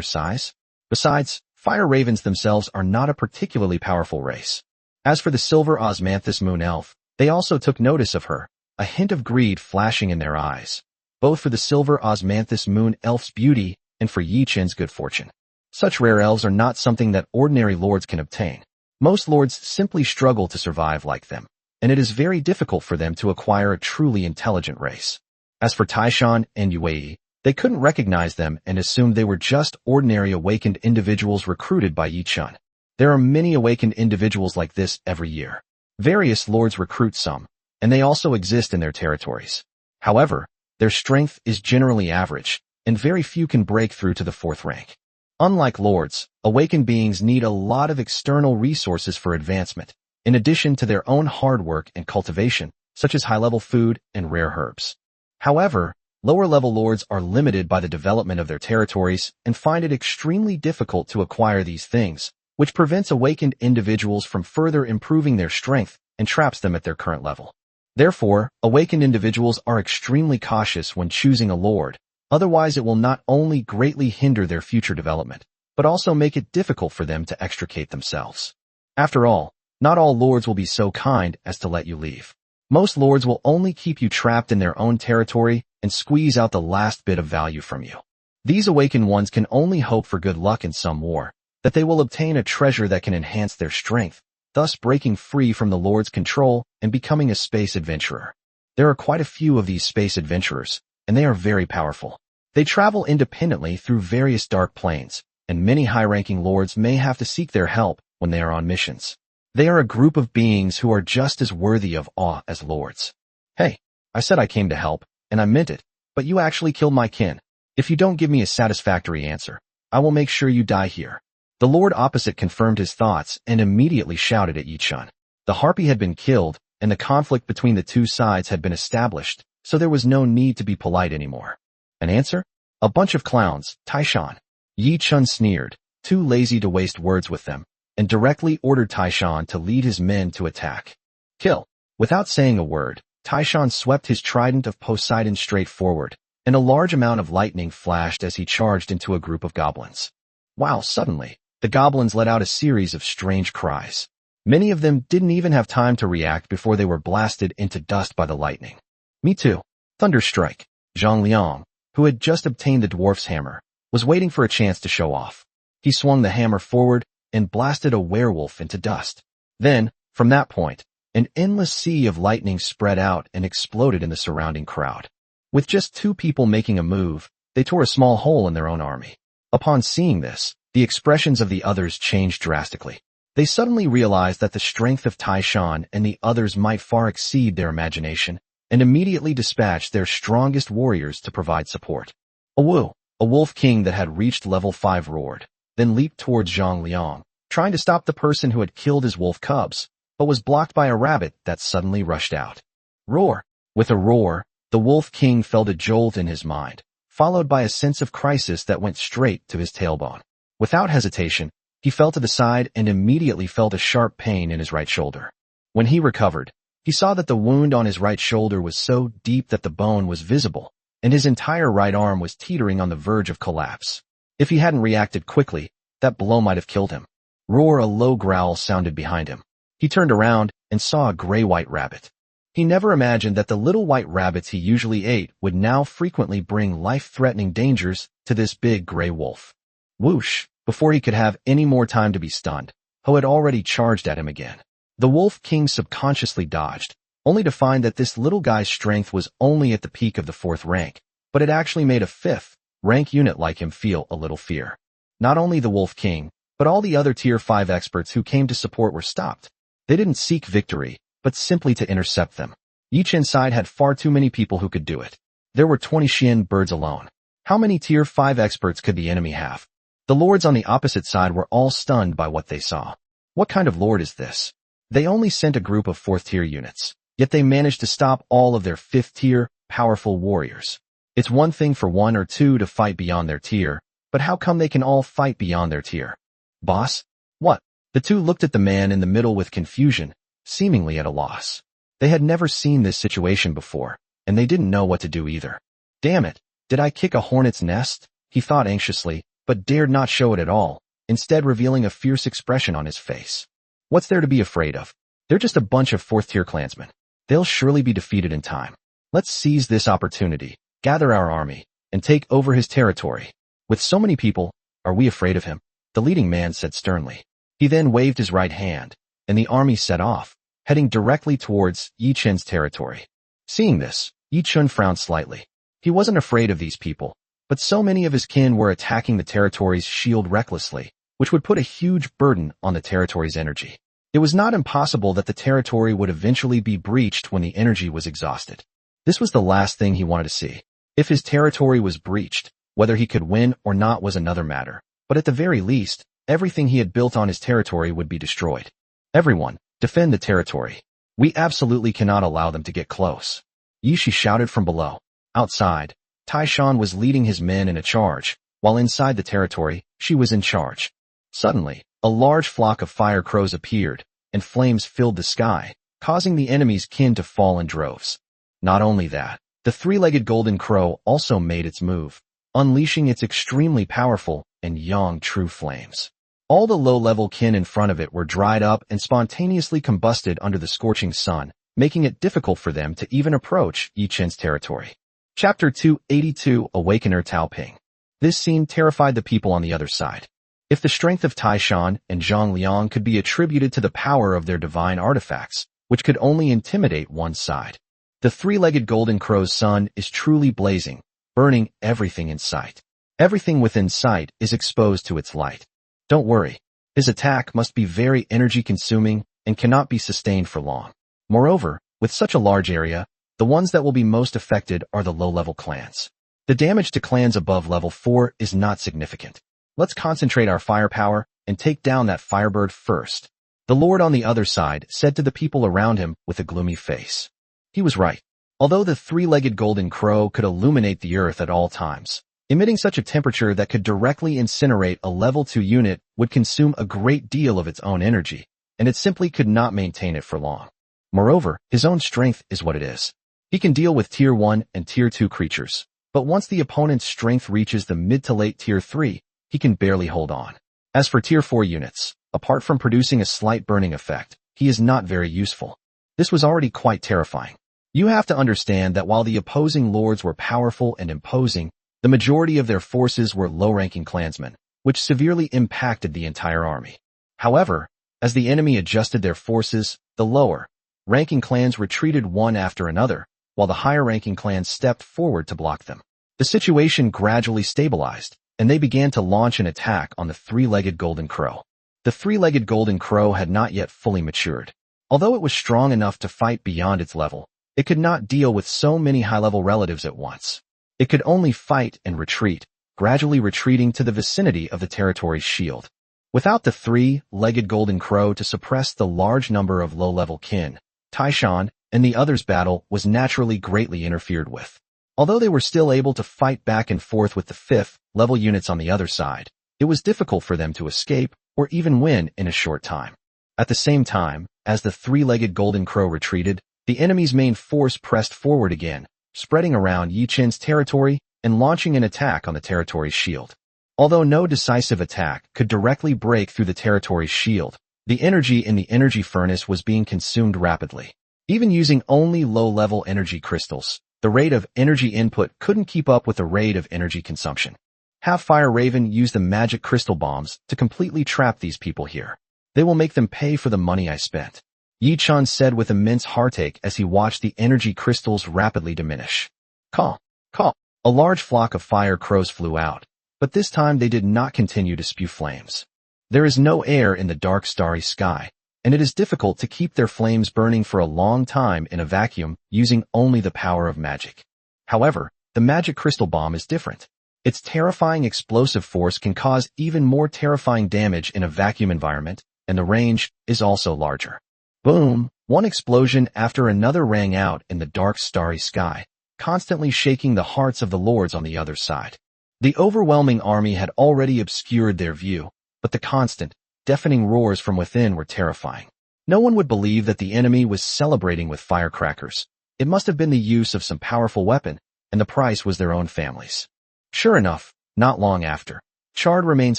size? Besides, fire ravens themselves are not a particularly powerful race. As for the Silver Osmanthus Moon Elf, they also took notice of her, a hint of greed flashing in their eyes, both for the Silver Osmanthus Moon Elf's beauty and for Yi Chen's good fortune. Such rare elves are not something that ordinary lords can obtain. Most lords simply struggle to survive like them, and it is very difficult for them to acquire a truly intelligent race. As for Taishan and Yue, they couldn't recognize them and assumed they were just ordinary awakened individuals recruited by Yi Chen. There are many awakened individuals like this every year. Various lords recruit some, and they also exist in their territories. However, their strength is generally average, and very few can break through to the 4th rank. Unlike lords, awakened beings need a lot of external resources for advancement, in addition to their own hard work and cultivation, such as high-level food and rare herbs. However, lower-level lords are limited by the development of their territories and find it extremely difficult to acquire these things, which prevents awakened individuals from further improving their strength and traps them at their current level. Therefore, awakened individuals are extremely cautious when choosing a lord, otherwise it will not only greatly hinder their future development, but also make it difficult for them to extricate themselves. After all, not all lords will be so kind as to let you leave. Most lords will only keep you trapped in their own territory and squeeze out the last bit of value from you. These awakened ones can only hope for good luck in some war, that they will obtain a treasure that can enhance their strength, thus breaking free from the lord's control and becoming a space adventurer. There are quite a few of these space adventurers, and they are very powerful. They travel independently through various dark planes, and many high-ranking lords may have to seek their help when they are on missions. They are a group of beings who are just as worthy of awe as lords. Hey, I said I came to help, and I meant it, but you actually killed my kin. If you don't give me a satisfactory answer, I will make sure you die here. The lord opposite confirmed his thoughts and immediately shouted at Yi Chen. The harpy had been killed, and the conflict between the two sides had been established, so there was no need to be polite anymore. An answer? A bunch of clowns, Taishan. Yi Chen sneered, too lazy to waste words with them, and directly ordered Taishan to lead his men to attack. Kill. Without saying a word, Taishan swept his trident of Poseidon straight forward, and a large amount of lightning flashed as he charged into a group of goblins. Wow, suddenly, the goblins let out a series of strange cries. Many of them didn't even have time to react before they were blasted into dust by the lightning. Me too. Thunderstrike. Zhang Liang, who had just obtained the dwarf's hammer, was waiting for a chance to show off. He swung the hammer forward and blasted a werewolf into dust. Then, from that point, an endless sea of lightning spread out and exploded in the surrounding crowd. With just 2 people making a move, they tore a small hole in their own army. Upon seeing this, the expressions of the others changed drastically. They suddenly realized that the strength of Taishan and the others might far exceed their imagination, and immediately dispatched their strongest warriors to provide support. A wolf king that had reached level 5 roared, then leaped towards Zhang Liang, trying to stop the person who had killed his wolf cubs, but was blocked by a rabbit that suddenly rushed out. Roar! With a roar, the wolf king felt a jolt in his mind, followed by a sense of crisis that went straight to his tailbone. Without hesitation, he fell to the side and immediately felt a sharp pain in his right shoulder. When he recovered, He saw that the wound on his right shoulder was so deep that the bone was visible, and his entire right arm was teetering on the verge of collapse. If he hadn't reacted quickly, that blow might have killed him. Roar! A low growl sounded behind him. He turned around and saw a gray-white rabbit. He never imagined that the little white rabbits he usually ate would now frequently bring life-threatening dangers to this big gray wolf. Whoosh! Before he could have any more time to be stunned, Ho had already charged at him again. The Wolf King subconsciously dodged, only to find that this little guy's strength was only at the peak of the 4th rank, but it actually made a 5th rank unit like him feel a little fear. Not only the Wolf King, but all the other Tier 5 experts who came to support were stopped. They didn't seek victory, but simply to intercept them. Each inside had far too many people who could do it. There were 20 Xian birds alone. How many Tier 5 experts could the enemy have? The lords on the opposite side were all stunned by what they saw. What kind of lord is this? They only sent a group of 4th tier units, yet they managed to stop all of their 5th tier, powerful warriors. It's one thing for 1 or 2 to fight beyond their tier, but how come they can all fight beyond their tier? Boss? What? The two looked at the man in the middle with confusion, seemingly at a loss. They had never seen this situation before, and they didn't know what to do either. Damn it, did I kick a hornet's nest? He thought anxiously, but dared not show it at all, instead revealing a fierce expression on his face. What's there to be afraid of? They're just a bunch of 4th tier clansmen. They'll surely be defeated in time. Let's seize this opportunity, gather our army, and take over his territory. With so many people, are we afraid of him? The leading man said sternly. He then waved his right hand, and the army set off, heading directly towards Yi Chen's territory. Seeing this, Yi Chen frowned slightly. He wasn't afraid of these people, but so many of his kin were attacking the territory's shield recklessly, which would put a huge burden on the territory's energy. It was not impossible that the territory would eventually be breached when the energy was exhausted. This was the last thing he wanted to see. If his territory was breached, whether he could win or not was another matter, but at the very least, everything he had built on his territory would be destroyed. Everyone, defend the territory. We absolutely cannot allow them to get close. Yishi shouted from below. Outside, Taishan was leading his men in a charge, while inside the territory, she was in charge. Suddenly, a large flock of fire crows appeared, and flames filled the sky, causing the enemy's kin to fall in droves. Not only that, the 3-legged golden crow also made its move, unleashing its extremely powerful and young true flames. All the low-level kin in front of it were dried up and spontaneously combusted under the scorching sun, making it difficult for them to even approach Yi Chen's territory. Chapter 282, Awakener Tao Ping. This scene terrified the people on the other side. If the strength of Taishan and Zhang Liang could be attributed to the power of their divine artifacts, which could only intimidate one side, the 3-legged golden crow's sun is truly blazing, burning everything in sight. Everything within sight is exposed to its light. Don't worry, his attack must be very energy-consuming and cannot be sustained for long. Moreover, with such a large area, the ones that will be most affected are the low-level clans. The damage to clans above level 4 is not significant. Let's concentrate our firepower and take down that firebird first. The lord on the other side said to the people around him with a gloomy face. He was right. Although the 3-legged golden crow could illuminate the earth at all times, emitting such a temperature that could directly incinerate a level 2 unit would consume a great deal of its own energy, and it simply could not maintain it for long. Moreover, his own strength is what it is. He can deal with Tier 1 and Tier 2 creatures, but once the opponent's strength reaches the mid to late Tier 3, he can barely hold on. As for Tier 4 units, apart from producing a slight burning effect, he is not very useful. This was already quite terrifying. You have to understand that while the opposing lords were powerful and imposing, the majority of their forces were low-ranking clansmen, which severely impacted the entire army. However, as the enemy adjusted their forces, the lower-ranking clans retreated one after another, while the higher-ranking clans stepped forward to block them. The situation gradually stabilized, and they began to launch an attack on the 3-legged golden crow. The 3-legged golden crow had not yet fully matured. Although it was strong enough to fight beyond its level, it could not deal with so many high-level relatives at once. It could only fight and retreat, gradually retreating to the vicinity of the territory's shield. Without the 3-legged golden crow to suppress the large number of low-level kin, Taishan and the others' battle was naturally greatly interfered with. Although they were still able to fight back and forth with the 5th-level units on the other side, it was difficult for them to escape or even win in a short time. At the same time, as the 3-legged golden crow retreated, The enemy's main force pressed forward again, spreading around Yi Chen's territory and launching an attack on the territory's shield. Although no decisive attack could directly break through the territory's shield, the energy in the energy furnace was being consumed rapidly. Even using only low-level energy crystals, the rate of energy input couldn't keep up with the rate of energy consumption. Have Fire Raven use the magic crystal bombs to completely trap these people here. They will make them pay for the money I spent. Yi Chen said with immense heartache as he watched the energy crystals rapidly diminish. Caw, caw. A large flock of fire crows flew out, but this time they did not continue to spew flames. There is no air in the dark starry sky, and it is difficult to keep their flames burning for a long time in a vacuum using only the power of magic. However, the magic crystal bomb is different. Its terrifying explosive force can cause even more terrifying damage in a vacuum environment, and the range is also larger. Boom! One explosion after another rang out in the dark starry sky, constantly shaking the hearts of the lords on the other side. The overwhelming army had already obscured their view, but the constant, deafening roars from within were terrifying. No one would believe that the enemy was celebrating with firecrackers. It must have been the use of some powerful weapon, and the price was their own families. Sure enough, not long after, charred remains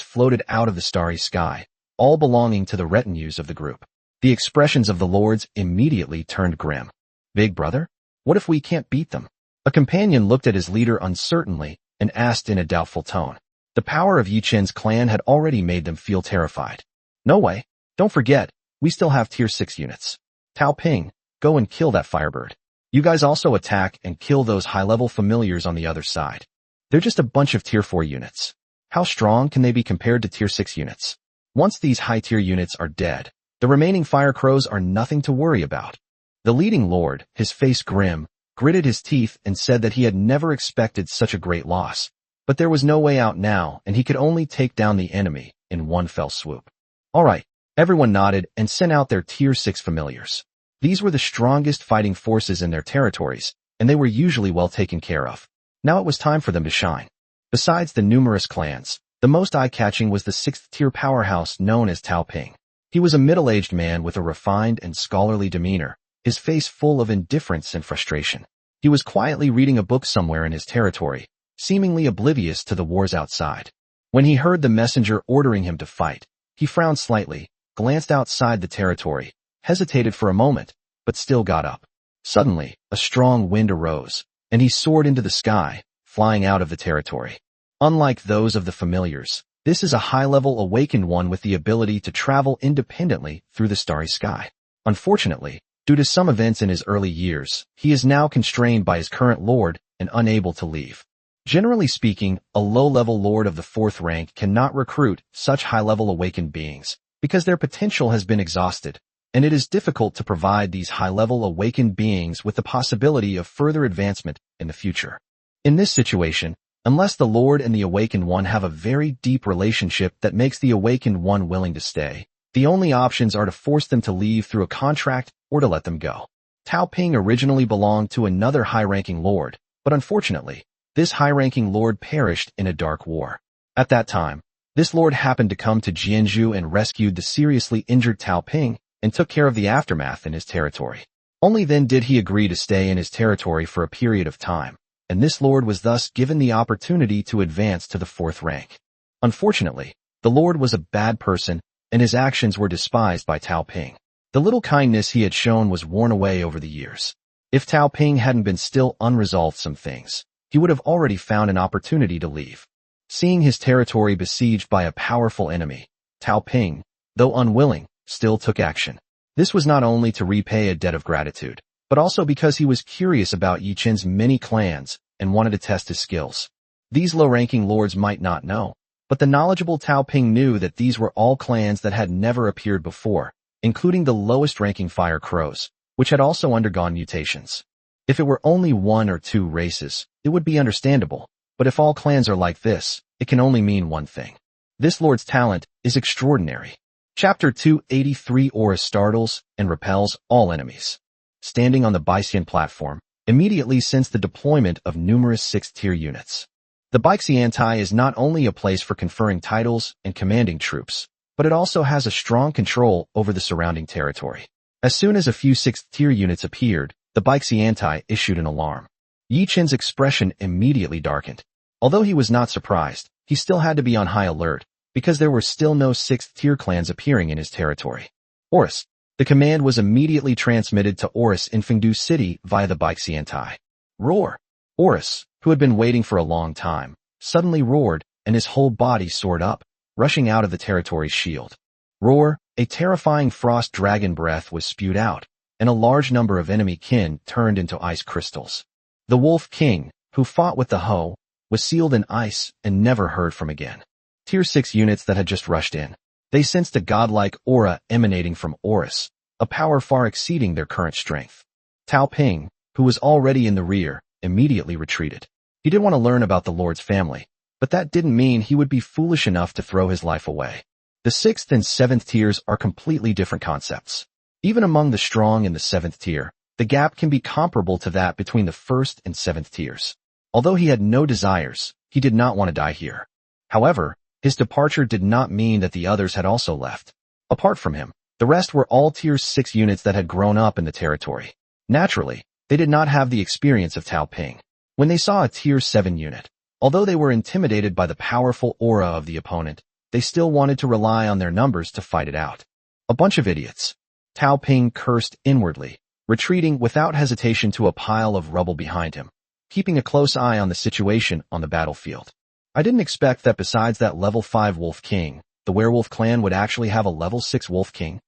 floated out of the starry sky, all belonging to the retinues of the group. The expressions of the lords immediately turned grim. Big brother? What if we can't beat them? A companion looked at his leader uncertainly and asked in a doubtful tone. The power of Yi Chen's clan had already made them feel terrified. No way. Don't forget, we still have tier 6 units. Tao Ping, go and kill that firebird. You guys also attack and kill those high-level familiars on the other side. They're just a bunch of tier 4 units. How strong can they be compared to tier 6 units? Once these high-tier units are dead, the remaining fire crows are nothing to worry about. The leading lord, his face grim, gritted his teeth and said that he had never expected such a great loss. But there was no way out now, and he could only take down the enemy in one fell swoop. All right, everyone nodded and sent out their tier 6 familiars. These were the strongest fighting forces in their territories, and they were usually well taken care of. Now it was time for them to shine. Besides the numerous clans, the most eye-catching was the 6th-tier powerhouse known as Tao Ping. He was a middle-aged man with a refined and scholarly demeanor, his face full of indifference and frustration. He was quietly reading a book somewhere in his territory, seemingly oblivious to the wars outside. When he heard the messenger ordering him to fight, he frowned slightly, glanced outside the territory, hesitated for a moment, but still got up. Suddenly, a strong wind arose, and he soared into the sky, flying out of the territory. Unlike those of the familiars, this is a high-level awakened one with the ability to travel independently through the starry sky. Unfortunately, due to some events in his early years, he is now constrained by his current lord and unable to leave. Generally speaking, a low-level lord of the 4th rank cannot recruit such high-level awakened beings because their potential has been exhausted, and it is difficult to provide these high-level awakened beings with the possibility of further advancement in the future. In this situation, unless the Lord and the Awakened One have a very deep relationship that makes the Awakened One willing to stay, the only options are to force them to leave through a contract or to let them go. Tao Ping originally belonged to another high-ranking lord, but unfortunately, this high-ranking lord perished in a dark war. At that time, this lord happened to come to Jianzhou and rescued the seriously injured Tao Ping and took care of the aftermath in his territory. Only then did he agree to stay in his territory for a period of time, and this lord was thus given the opportunity to advance to the 4th rank. Unfortunately, the lord was a bad person, and his actions were despised by Tao Ping. The little kindness he had shown was worn away over the years. If Tao Ping hadn't been still unresolved some things, he would have already found an opportunity to leave. Seeing his territory besieged by a powerful enemy, Tao Ping, though unwilling, still took action. This was not only to repay a debt of gratitude, but also because he was curious about Yi Chen's many clans and wanted to test his skills. These low-ranking lords might not know, but the knowledgeable Tao Ping knew that these were all clans that had never appeared before, including the lowest-ranking fire crows, which had also undergone mutations. If it were only 1 or 2 races, it would be understandable, but if all clans are like this, it can only mean one thing. This lord's talent is extraordinary. Chapter 283 Aura startles and repels all enemies. Standing on the Baixian platform, immediately since the deployment of numerous 6th-tier units. The Baixiantai is not only a place for conferring titles and commanding troops, but it also has a strong control over the surrounding territory. As soon as a few 6th-tier units appeared, the Bixianti issued an alarm. Yi Chen's expression immediately darkened. Although he was not surprised, he still had to be on high alert, because there were still no 6th-tier clans appearing in his territory. Oris. The command was immediately transmitted to Oris in Fengdu City via the Bixianti. Roar! Oris, who had been waiting for a long time, suddenly roared, and his whole body soared up, rushing out of the territory's shield. Roar! A terrifying frost dragon breath was spewed out, and a large number of enemy kin turned into ice crystals. The Wolf King, who fought with the Ho, was sealed in ice and never heard from again. Tier 6 units that had just rushed in. They sensed a godlike aura emanating from Oris, a power far exceeding their current strength. Tao Ping, who was already in the rear, immediately retreated. He didn't want to learn about the Lord's family, but that didn't mean he would be foolish enough to throw his life away. The 6th and 7th tiers are completely different concepts. Even among the strong in the 7th tier, the gap can be comparable to that between the 1st and 7th tiers. Although he had no desires, he did not want to die here. However, his departure did not mean that the others had also left. Apart from him, the rest were all Tier 6 units that had grown up in the territory. Naturally, they did not have the experience of Tao Ping. When they saw a Tier 7 unit, although they were intimidated by the powerful aura of the opponent, they still wanted to rely on their numbers to fight it out. A bunch of idiots. Tao Ping cursed inwardly, retreating without hesitation to a pile of rubble behind him, keeping a close eye on the situation on the battlefield. I didn't expect that besides that level 5 Wolf King, the werewolf clan would actually have a level 6 Wolf King.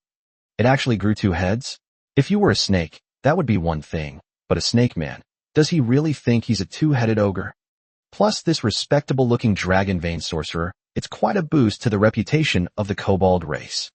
It actually grew 2 heads? If you were a snake, that would be one thing, but a snake man, does he really think he's a 2-headed ogre? Plus this respectable-looking dragon vein sorcerer, it's quite a boost to the reputation of the kobold race.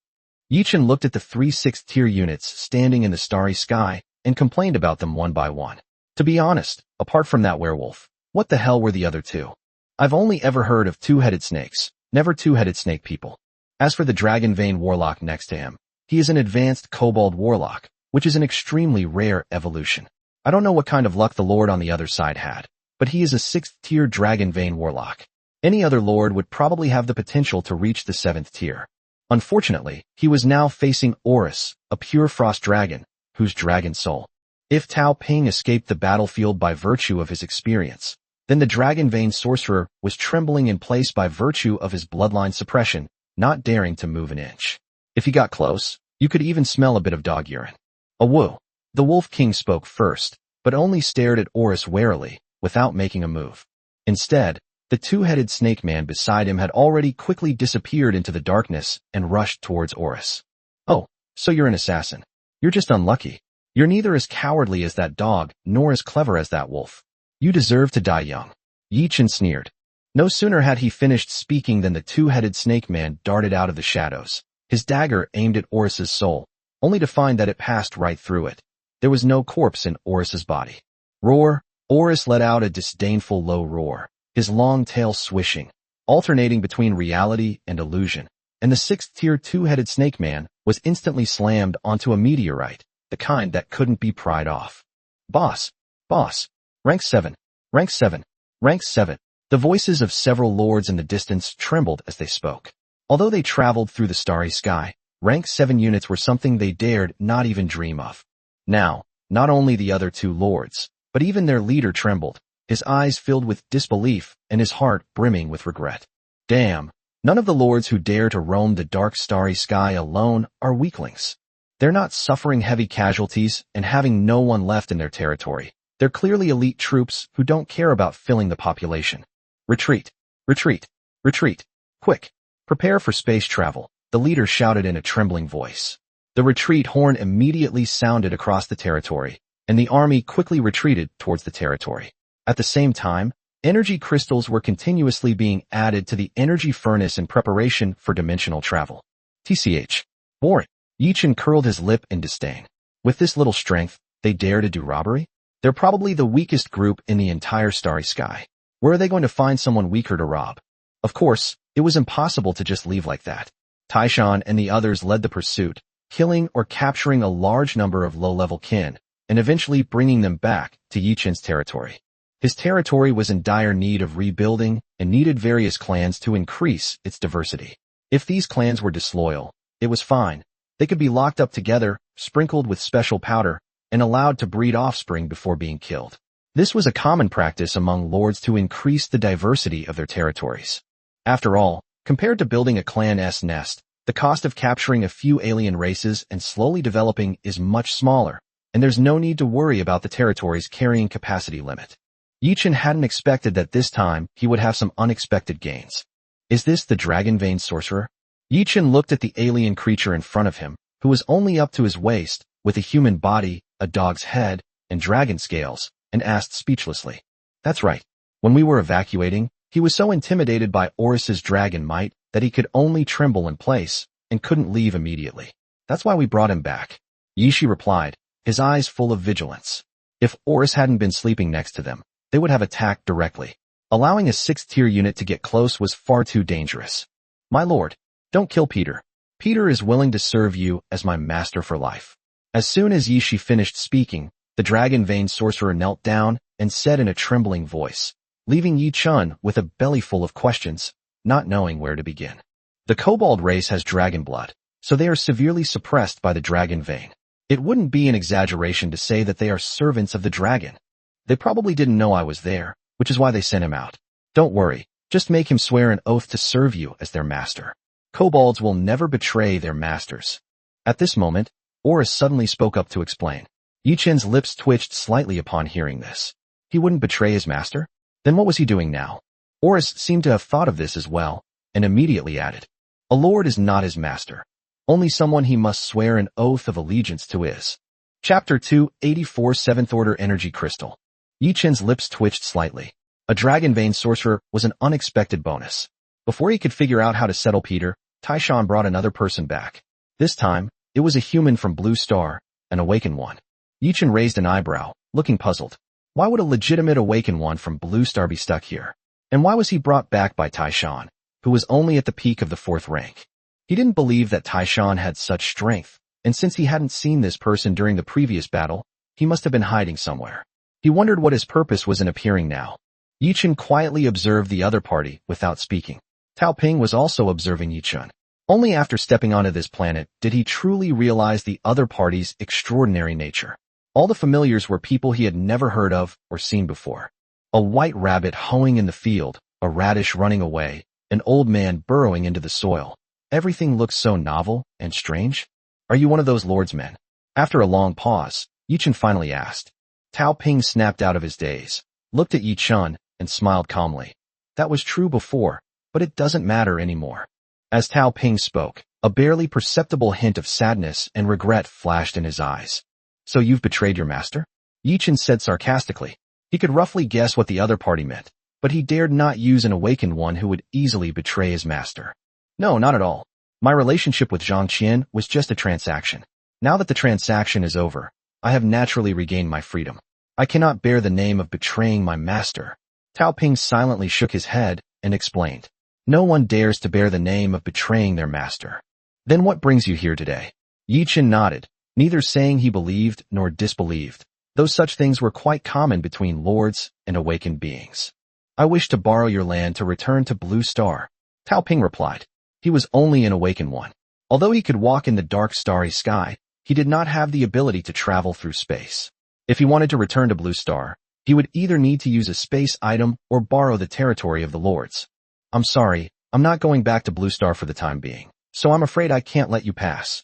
Yi Chen looked at the 3 6th-tier units standing in the starry sky and complained about them one by one. To be honest, apart from that werewolf, what the hell were the other 2? I've only ever heard of 2-headed snakes, never 2-headed snake people. As for the dragon vein warlock next to him, he is an advanced kobold warlock, which is an extremely rare evolution. I don't know what kind of luck the lord on the other side had, but he is a 6th-tier dragon vein warlock. Any other lord would probably have the potential to reach the 7th tier. Unfortunately, he was now facing Oris, a pure frost dragon, whose dragon soul. If Tao Ping escaped the battlefield by virtue of his experience, then the dragon vein sorcerer was trembling in place by virtue of his bloodline suppression, not daring to move an inch. If he got close, you could even smell a bit of dog urine. Awoo! The Wolf King spoke first, but only stared at Oris warily, without making a move. Instead, the 2-headed snake man beside him had already quickly disappeared into the darkness and rushed towards Oris. Oh, so you're an assassin. You're just unlucky. You're neither as cowardly as that dog, nor as clever as that wolf. You deserve to die young. Yi Chen sneered. No sooner had he finished speaking than the 2-headed snake man darted out of the shadows, his dagger aimed at Oris's soul, only to find that it passed right through it. There was no corpse in Oris's body. Roar! Oris let out a disdainful low roar, his long tail swishing, alternating between reality and illusion, and the 6th-tier 2-headed snake man was instantly slammed onto a meteorite, the kind that couldn't be pried off. Boss! Boss! Rank 7, rank 7, rank 7. The voices of several lords in the distance trembled as they spoke. Although they traveled through the starry sky, rank 7 units were something they dared not even dream of. Now, not only the other 2 lords, but even their leader trembled, his eyes filled with disbelief and his heart brimming with regret. Damn, none of the lords who dare to roam the dark starry sky alone are weaklings. They're not suffering heavy casualties and having no one left in their territory. They're clearly elite troops who don't care about filling the population. Retreat! Retreat! Retreat! Quick! Prepare for space travel, the leader shouted in a trembling voice. The retreat horn immediately sounded across the territory, and the army quickly retreated towards the territory. At the same time, energy crystals were continuously being added to the energy furnace in preparation for dimensional travel. TCH. Boring. Yi Chen curled his lip in disdain. With this little strength, they dare to do robbery? They're probably the weakest group in the entire starry sky. Where are they going to find someone weaker to rob? Of course, it was impossible to just leave like that. Taishan and the others led the pursuit, killing or capturing a large number of low-level kin, and eventually bringing them back to Yi Chen's territory. His territory was in dire need of rebuilding and needed various clans to increase its diversity. If these clans were disloyal, it was fine. They could be locked up together, sprinkled with special powder, and allowed to breed offspring before being killed. This was a common practice among lords to increase the diversity of their territories. After all, compared to building a clan's nest, the cost of capturing a few alien races and slowly developing is much smaller, and there's no need to worry about the territory's carrying capacity limit. Yichen hadn't expected that this time he would have some unexpected gains. Is this the dragon-veined sorcerer? Yichen looked at the alien creature in front of him, who was only up to his waist, with a human body, a dog's head, and dragon scales, and asked speechlessly. That's right. When we were evacuating, he was so intimidated by Oris's dragon might that he could only tremble in place and couldn't leave immediately. That's why we brought him back. Yishi replied, his eyes full of vigilance. If Oris hadn't been sleeping next to them, they would have attacked directly. Allowing a 6th-tier unit to get close was far too dangerous. My lord, don't kill Peter. Peter is willing to serve you as my master for life. As soon as Yishi finished speaking, the dragon-veined sorcerer knelt down and said in a trembling voice, leaving Yi Chun with a belly full of questions, not knowing where to begin. The kobold race has dragon blood, so they are severely suppressed by the dragon vein. It wouldn't be an exaggeration to say that they are servants of the dragon. They probably didn't know I was there, which is why they sent him out. Don't worry, just make him swear an oath to serve you as their master. Kobolds will never betray their masters. At this moment, Oris suddenly spoke up to explain. Yichen's lips twitched slightly upon hearing this. He wouldn't betray his master? Then what was he doing now? Oris seemed to have thought of this as well, and immediately added, a lord is not his master. Only someone he must swear an oath of allegiance to is. Chapter 284 7th Order Energy Crystal. Yichen's lips twitched slightly. A dragon-veined sorcerer was an unexpected bonus. Before he could figure out how to settle Peter, Taishan brought another person back. This time, it was a human from Blue Star, an awakened one. Yichen raised an eyebrow, looking puzzled. Why would a legitimate awakened one from Blue Star be stuck here? And why was he brought back by Taishan, who was only at the peak of the 4th rank? He didn't believe that Taishan had such strength, and since he hadn't seen this person during the previous battle, he must have been hiding somewhere. He wondered what his purpose was in appearing now. Yichen quietly observed the other party without speaking. Tao Ping was also observing Yichen. Only after stepping onto this planet did he truly realize the other party's extraordinary nature. All the familiars were people he had never heard of or seen before. A white rabbit hoeing in the field, a radish running away, an old man burrowing into the soil. Everything looked so novel and strange. Are you one of those lord's men? After a long pause, Yichen finally asked. Tao Ping snapped out of his daze, looked at Yichen, and smiled calmly. That was true before, but it doesn't matter anymore. As Tao Ping spoke, a barely perceptible hint of sadness and regret flashed in his eyes. So you've betrayed your master? Yichen said sarcastically. He could roughly guess what the other party meant, but he dared not use an awakened one who would easily betray his master. No, not at all. My relationship with Zhang Qian was just a transaction. Now that the transaction is over, I have naturally regained my freedom. I cannot bear the name of betraying my master. Tao Ping silently shook his head and explained. No one dares to bear the name of betraying their master. Then what brings you here today? Yichen nodded, neither saying he believed nor disbelieved, though such things were quite common between lords and awakened beings. I wish to borrow your land to return to Blue Star. Tao Ping replied. He was only an awakened one. Although he could walk in the dark starry sky, he did not have the ability to travel through space. If he wanted to return to Blue Star, he would either need to use a space item or borrow the territory of the lords. I'm sorry, I'm not going back to Blue Star for the time being, so I'm afraid I can't let you pass.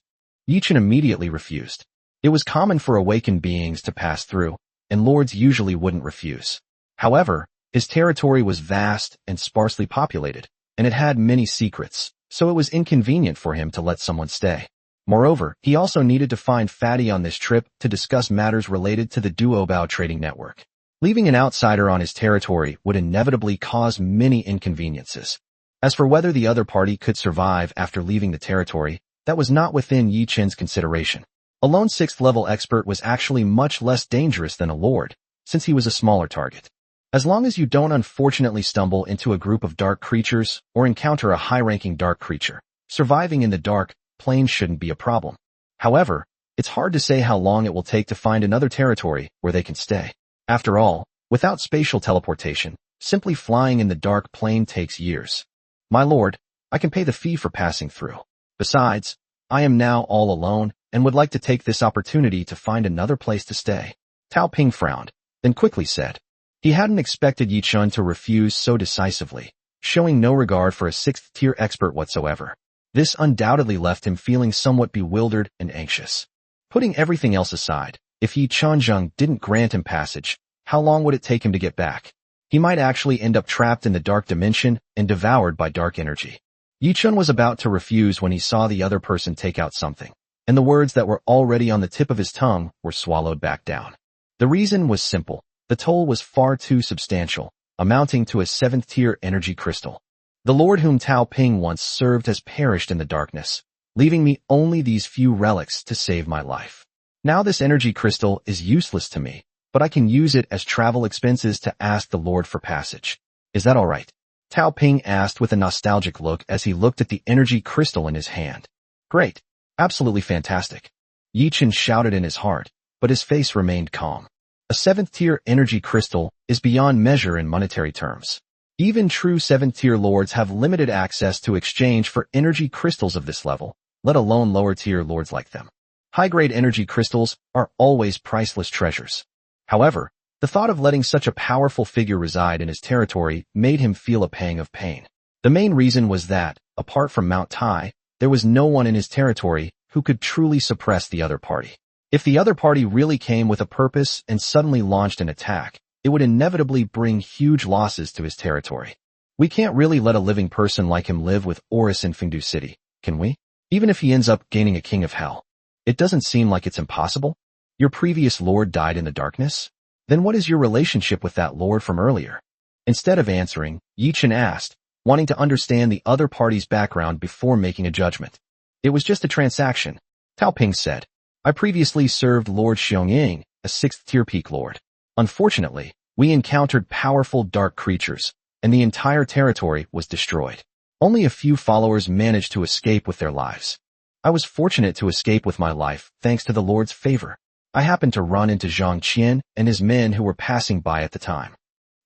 Yichen immediately refused. It was common for awakened beings to pass through, and lords usually wouldn't refuse. However, his territory was vast and sparsely populated, and it had many secrets, so it was inconvenient for him to let someone stay. Moreover, he also needed to find Fatty on this trip to discuss matters related to the Duobao trading network. Leaving an outsider on his territory would inevitably cause many inconveniences. As for whether the other party could survive after leaving the territory, that was not within Yichen's consideration. A lone 6th-level expert was actually much less dangerous than a lord, since he was a smaller target. As long as you don't unfortunately stumble into a group of dark creatures or encounter a high-ranking dark creature, surviving in the dark plane shouldn't be a problem. However, it's hard to say how long it will take to find another territory where they can stay. After all, without spatial teleportation, simply flying in the dark plane takes years. My lord, I can pay the fee for passing through. Besides, I am now all alone, and would like to take this opportunity to find another place to stay. Tao Ping frowned, then quickly said. He hadn't expected Yi Chun to refuse so decisively, showing no regard for a sixth-tier expert whatsoever. This undoubtedly left him feeling somewhat bewildered and anxious. Putting everything else aside, if Yi Chunjung didn't grant him passage, how long would it take him to get back? He might actually end up trapped in the dark dimension and devoured by dark energy. Yi Chun was about to refuse when he saw the other person take out something, and the words that were already on the tip of his tongue were swallowed back down. The reason was simple. The toll was far too substantial, amounting to a 7th-tier energy crystal. The Lord whom Tao Ping once served has perished in the darkness, leaving me only these few relics to save my life. Now this energy crystal is useless to me, but I can use it as travel expenses to ask the Lord for passage. Is that all right? Tao Ping asked with a nostalgic look as he looked at the energy crystal in his hand. Great. Absolutely fantastic. Yi Chun shouted in his heart, but his face remained calm. A 7th-tier energy crystal is beyond measure in monetary terms. Even true 7th-tier lords have limited access to exchange for energy crystals of this level, let alone lower-tier lords like them. High-grade energy crystals are always priceless treasures. However, the thought of letting such a powerful figure reside in his territory made him feel a pang of pain. The main reason was that, apart from Mount Tai, there was no one in his territory who could truly suppress the other party. If the other party really came with a purpose and suddenly launched an attack, it would inevitably bring huge losses to his territory. We can't really let a living person like him live with Oris in Fengdu City, can we? Even if he ends up gaining a king of hell. It doesn't seem like it's impossible. Your previous lord died in the darkness? Then what is your relationship with that lord from earlier? Instead of answering, Yi Chun asked, wanting to understand the other party's background before making a judgment. It was just a transaction. Tao Ping said. I previously served Lord Xiongying, a 6th-tier peak lord. Unfortunately, we encountered powerful dark creatures, and the entire territory was destroyed. Only a few followers managed to escape with their lives. I was fortunate to escape with my life thanks to the Lord's favor. I happened to run into Zhang Qian and his men who were passing by at the time.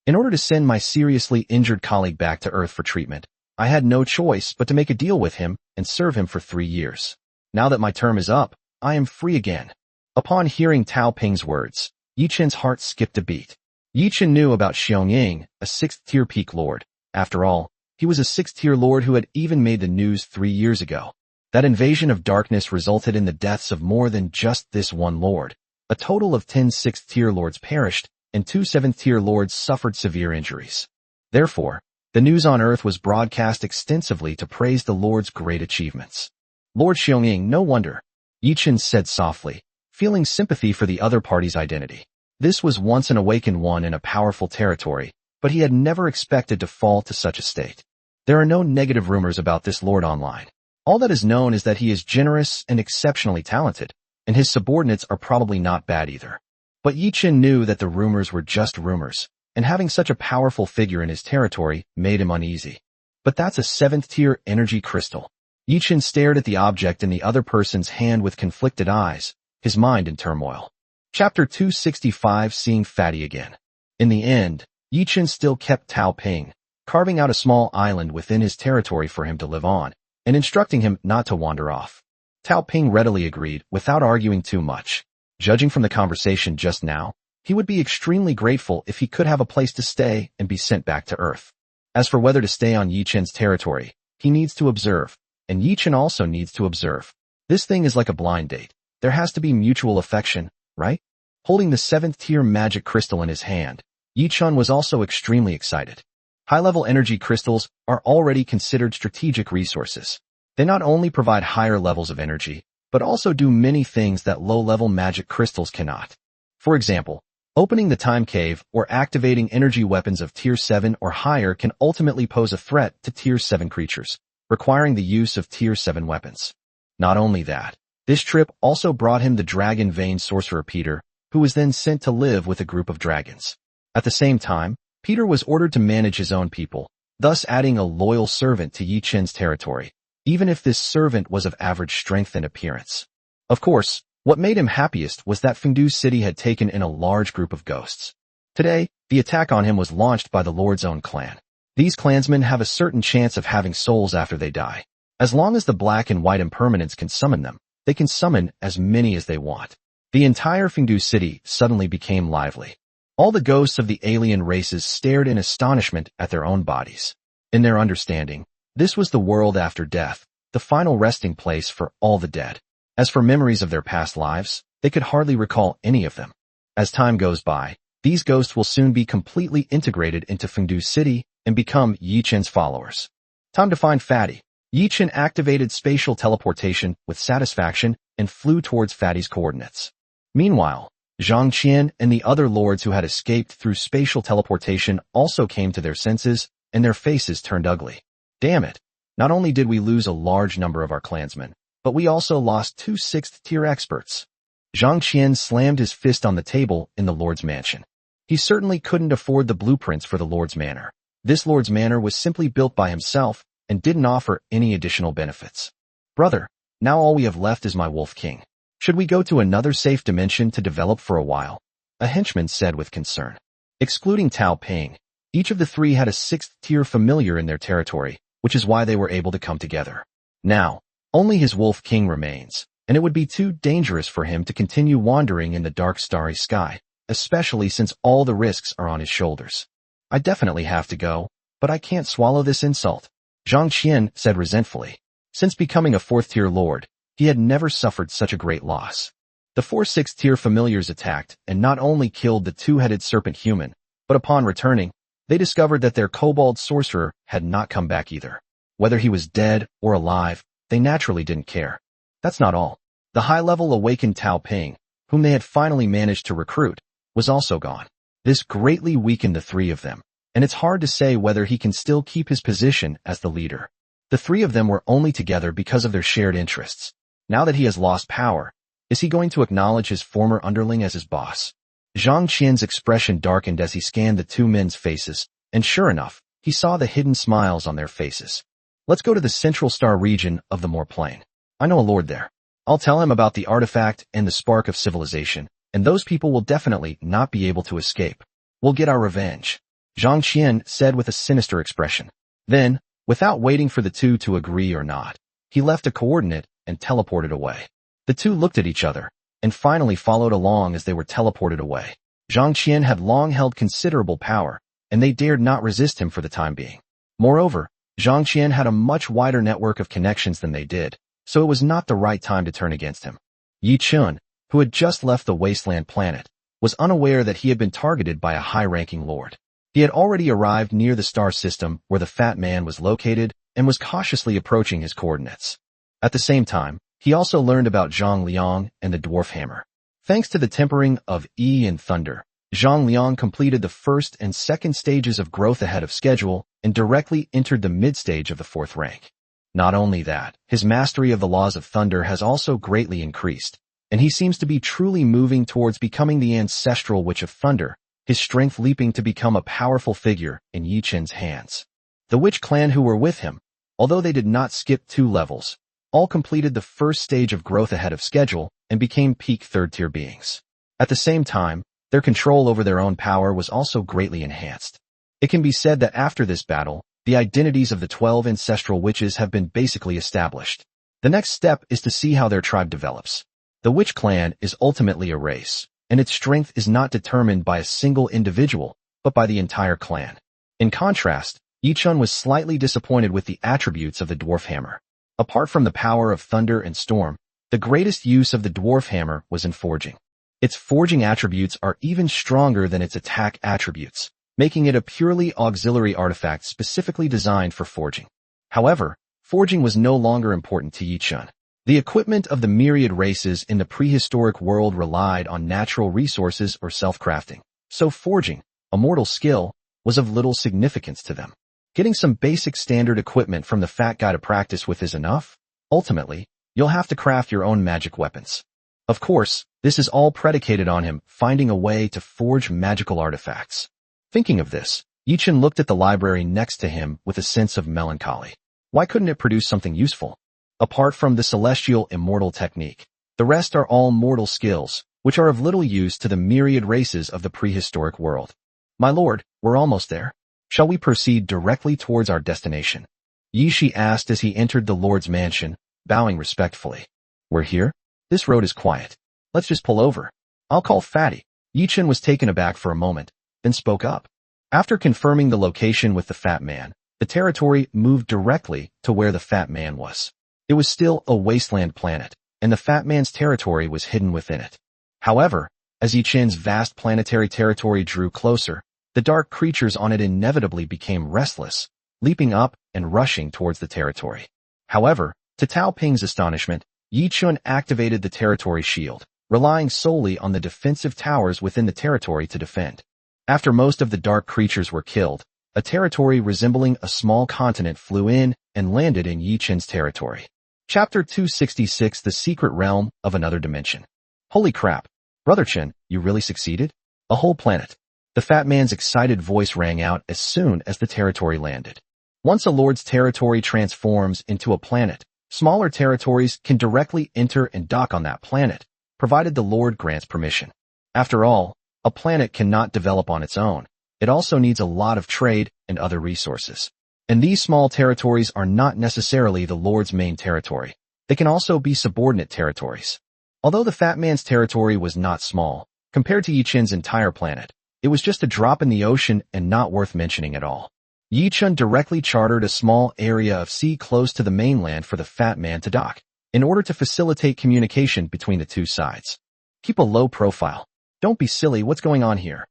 In order to send my seriously injured colleague back to Earth for treatment, I had no choice but to make a deal with him and serve him for 3 years. Now that my term is up, I am free again. Upon hearing Tao Ping's words, Yi Chun's heart skipped a beat. Yi Chun knew about Xiongying, a 6th-tier peak lord. After all, he was a 6th-tier lord who had even made the news 3 years ago. That invasion of darkness resulted in the deaths of more than just this one lord. A total of 10 6th-tier lords perished, and 2 7th-tier lords suffered severe injuries. Therefore, the news on Earth was broadcast extensively to praise the lord's great achievements. Lord Xiongying, no wonder. Yi Chun said softly, feeling sympathy for the other party's identity. This was once an awakened one in a powerful territory, but he had never expected to fall to such a state. There are no negative rumors about this lord online. All that is known is that he is generous and exceptionally talented, and his subordinates are probably not bad either. But Yi Chun knew that the rumors were just rumors, and having such a powerful figure in his territory made him uneasy. But that's a 7th-tier energy crystal. Yi Chun stared at the object in the other person's hand with conflicted eyes, his mind in turmoil. Chapter 265, Seeing Fatty Again. In the end, Yi Chun still kept Tao Ping, carving out a small island within his territory for him to live on, and instructing him not to wander off. Tao Ping readily agreed, without arguing too much. Judging from the conversation just now, he would be extremely grateful if he could have a place to stay and be sent back to Earth. As for whether to stay on Yi Chun's territory, he needs to observe. And Yi Chun also needs to observe. This thing is like a blind date. There has to be mutual affection, right? Holding the 7th-tier magic crystal in his hand, Yi Chun was also extremely excited. High-level energy crystals are already considered strategic resources. They not only provide higher levels of energy, but also do many things that low-level magic crystals cannot. For example, opening the time cave or activating energy weapons of Tier 7 or higher can ultimately pose a threat to Tier 7 creatures, requiring the use of Tier 7 weapons. Not only that, this trip also brought him the Dragon Vein sorcerer Peter, who was then sent to live with a group of dragons. At the same time, Peter was ordered to manage his own people, thus adding a loyal servant to Yi Chun's territory, even if this servant was of average strength and appearance. Of course, what made him happiest was that Fengdu City had taken in a large group of ghosts. Today, the attack on him was launched by the Lord's own clan. These clansmen have a certain chance of having souls after they die. As long as the black and white impermanents can summon them, they can summon as many as they want. The entire Fengdu city suddenly became lively. All the ghosts of the alien races stared in astonishment at their own bodies. In their understanding, this was the world after death, the final resting place for all the dead. As for memories of their past lives, they could hardly recall any of them. As time goes by, these ghosts will soon be completely integrated into Fengdu City and become Yi Chen's followers. Time to find Fatty. Yi Chen activated spatial teleportation with satisfaction and flew towards Fatty's coordinates. Meanwhile, Zhang Qian and the other lords who had escaped through spatial teleportation also came to their senses, and their faces turned ugly. Damn it! Not only did we lose a large number of our clansmen, but we also lost 2 6th-tier experts. Zhang Qian slammed his fist on the table in the Lord's mansion. He certainly couldn't afford the blueprints for the Lord's Manor. This Lord's Manor was simply built by himself and didn't offer any additional benefits. Brother, now all we have left is my Wolf King. Should we go to another safe dimension to develop for a while? A henchman said with concern. Excluding Tao Ping, each of the 3 had a 6th-tier familiar in their territory, which is why they were able to come together. Now, only his Wolf King remains, and it would be too dangerous for him to continue wandering in the dark starry sky, especially since all the risks are on his shoulders. I definitely have to go, but I can't swallow this insult, Zhang Qian said resentfully. Since becoming a 4th-tier lord, he had never suffered such a great loss. The 4 6th-tier familiars attacked and not only killed the 2-headed serpent human, but upon returning, they discovered that their kobold sorcerer had not come back either. Whether he was dead or alive, they naturally didn't care. That's not all. The high-level awakened Tao Ping, whom they had finally managed to recruit, was also gone. This greatly weakened the 3 of them, and it's hard to say whether he can still keep his position as the leader. The 3 of them were only together because of their shared interests. Now that he has lost power, is he going to acknowledge his former underling as his boss? Zhang Qian's expression darkened as he scanned the 2 men's faces, and sure enough, he saw the hidden smiles on their faces. Let's go to the Central Star region of the Moor Plain. I know a lord there. I'll tell him about the artifact and the spark of civilization, and those people will definitely not be able to escape. We'll get our revenge, Zhang Qian said with a sinister expression. Then, without waiting for the 2 to agree or not, he left a coordinate and teleported away. The 2 looked at each other, and finally followed along as they were teleported away. Zhang Qian had long held considerable power, and they dared not resist him for the time being. Moreover, Zhang Qian had a much wider network of connections than they did, so it was not the right time to turn against him. Yi Chun, who had just left the wasteland planet, was unaware that he had been targeted by a high-ranking lord. He had already arrived near the star system where the fat man was located and was cautiously approaching his coordinates. At the same time, he also learned about Zhang Liang and the dwarf hammer. Thanks to the tempering of Yi and thunder, Zhang Liang completed the 1st and 2nd stages of growth ahead of schedule and directly entered the mid-stage of the 4th rank. Not only that, his mastery of the laws of thunder has also greatly increased, and he seems to be truly moving towards becoming the ancestral witch of thunder, his strength leaping to become a powerful figure in Yi Chen's hands. The witch clan who were with him, although they did not skip 2 levels, all completed the 1st stage of growth ahead of schedule and became peak 3rd-tier beings. At the same time, their control over their own power was also greatly enhanced. It can be said that after this battle, the identities of the 12 ancestral witches have been basically established. The next step is to see how their tribe develops. The witch clan is ultimately a race, and its strength is not determined by a single individual, but by the entire clan. In contrast, Yi Chun was slightly disappointed with the attributes of the dwarf hammer. Apart from the power of thunder and storm, the greatest use of the dwarf hammer was in forging. Its forging attributes are even stronger than its attack attributes, making it a purely auxiliary artifact specifically designed for forging. However, forging was no longer important to Yi Chun. The equipment of the myriad races in the prehistoric world relied on natural resources or self-crafting, so forging, a mortal skill, was of little significance to them. Getting some basic standard equipment from the fat guy to practice with is enough. Ultimately, you'll have to craft your own magic weapons. Of course, this is all predicated on him finding a way to forge magical artifacts. Thinking of this, Yi Chun looked at the library next to him with a sense of melancholy. Why couldn't it produce something useful? Apart from the celestial immortal technique, the rest are all mortal skills, which are of little use to the myriad races of the prehistoric world. My lord, we're almost there. Shall we proceed directly towards our destination? Yi Shi asked as he entered the lord's mansion, bowing respectfully. We're here? This road is quiet. Let's just pull over. I'll call Fatty. Yi-Chen was taken aback for a moment, then spoke up. After confirming the location with the fat man, the territory moved directly to where the fat man was. It was still a wasteland planet, and the fat man's territory was hidden within it. However, as Yi-Chen's vast planetary territory drew closer, the dark creatures on it inevitably became restless, leaping up and rushing towards the territory. However, to Tao Ping's astonishment, Yi-Chen activated the territory shield, relying solely on the defensive towers within the territory to defend. After most of the dark creatures were killed, a territory resembling a small continent flew in and landed in Yi-Chen's territory. Chapter 266: The Secret Realm of Another Dimension. Holy crap! Brother Chen, you really succeeded? A whole planet. The fat man's excited voice rang out as soon as the territory landed. Once a lord's territory transforms into a planet, smaller territories can directly enter and dock on that planet, provided the lord grants permission. After all, a planet cannot develop on its own. It also needs a lot of trade and other resources. And these small territories are not necessarily the lord's main territory. They can also be subordinate territories. Although the fat man's territory was not small, compared to Yi-Chen's entire planet, it was just a drop in the ocean and not worth mentioning at all. Yi-Chen directly chartered a small area of sea close to the mainland for the fat man to dock, in order to facilitate communication between the two sides. Keep a low profile. Don't be silly, what's going on here?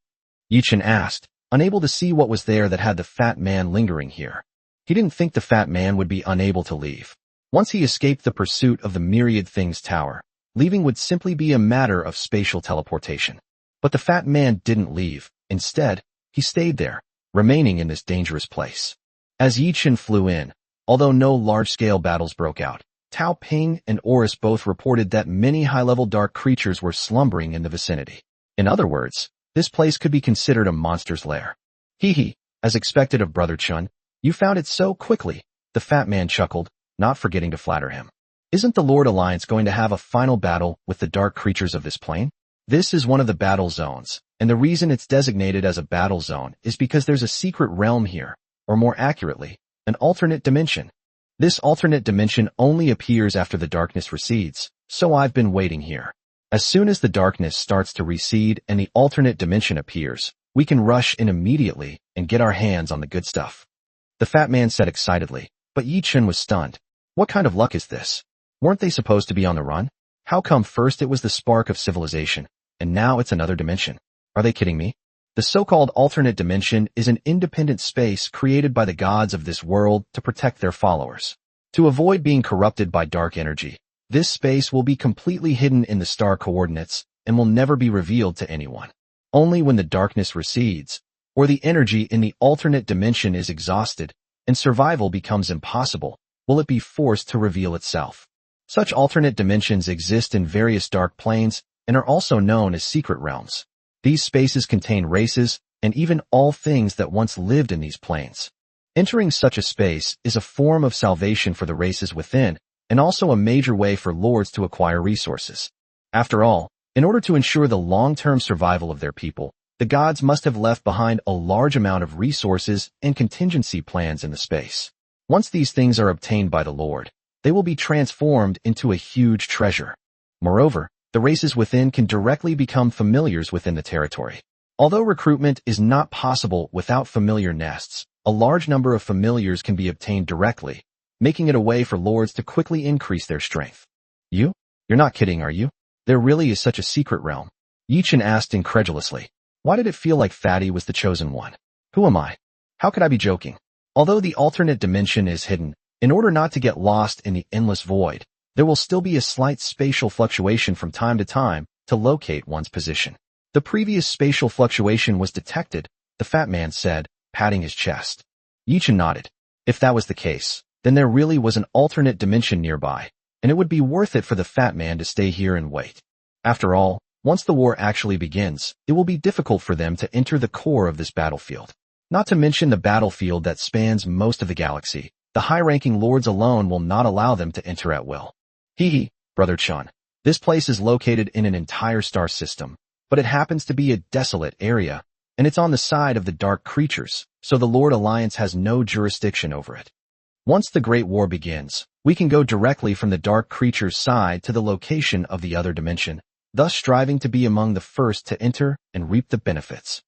Yi-Chen asked, unable to see what was there that had the fat man lingering here. He didn't think the fat man would be unable to leave. Once he escaped the pursuit of the Myriad Things Tower, leaving would simply be a matter of spatial teleportation. But the fat man didn't leave. Instead, he stayed there, remaining in this dangerous place. As Yi-Chen flew in, although no large-scale battles broke out, Tao Ping and Oris both reported that many high-level dark creatures were slumbering in the vicinity. In other words, this place could be considered a monster's lair. Hee, as expected of Brother Chun, you found it so quickly, the fat man chuckled, not forgetting to flatter him. Isn't the Lord Alliance going to have a final battle with the dark creatures of this plane? This is one of the battle zones, and the reason it's designated as a battle zone is because there's a secret realm here, or more accurately, an alternate dimension. This alternate dimension only appears after the darkness recedes, so I've been waiting here. As soon as the darkness starts to recede and the alternate dimension appears, we can rush in immediately and get our hands on the good stuff. The fat man said excitedly, but Yi-Chen was stunned. What kind of luck is this? Weren't they supposed to be on the run? How come first it was the spark of civilization, and now it's another dimension? Are they kidding me? The so-called alternate dimension is an independent space created by the gods of this world to protect their followers. To avoid being corrupted by dark energy, this space will be completely hidden in the star coordinates and will never be revealed to anyone. Only when the darkness recedes, or the energy in the alternate dimension is exhausted, and survival becomes impossible, will it be forced to reveal itself. Such alternate dimensions exist in various dark planes and are also known as secret realms. These spaces contain races and even all things that once lived in these planes. Entering such a space is a form of salvation for the races within and also a major way for lords to acquire resources. After all, in order to ensure the long-term survival of their people, the gods must have left behind a large amount of resources and contingency plans in the space. Once these things are obtained by the Lord, they will be transformed into a huge treasure. Moreover, the races within can directly become familiars within the territory. Although recruitment is not possible without familiar nests, a large number of familiars can be obtained directly, making it a way for lords to quickly increase their strength. You're not kidding, are you? There really is such a secret realm? Yi-Chen asked incredulously. Why did it feel like Fatty was the chosen one? Who am I? How could I be joking? Although the alternate dimension is hidden, in order not to get lost in the endless void, there will still be a slight spatial fluctuation from time to time to locate one's position. The previous spatial fluctuation was detected, the fat man said, patting his chest. Yi-Chen nodded. If that was the case, then there really was an alternate dimension nearby, and it would be worth it for the fat man to stay here and wait. After all, once the war actually begins, it will be difficult for them to enter the core of this battlefield. Not to mention the battlefield that spans most of the galaxy. The high-ranking lords alone will not allow them to enter at will. Brother Chun. This place is located in an entire star system, but it happens to be a desolate area, and it's on the side of the dark creatures, so the Lord Alliance has no jurisdiction over it. Once the Great War begins, We can go directly from the dark creature's side to the location of the other dimension, thus striving to be among the first to enter and reap the benefits.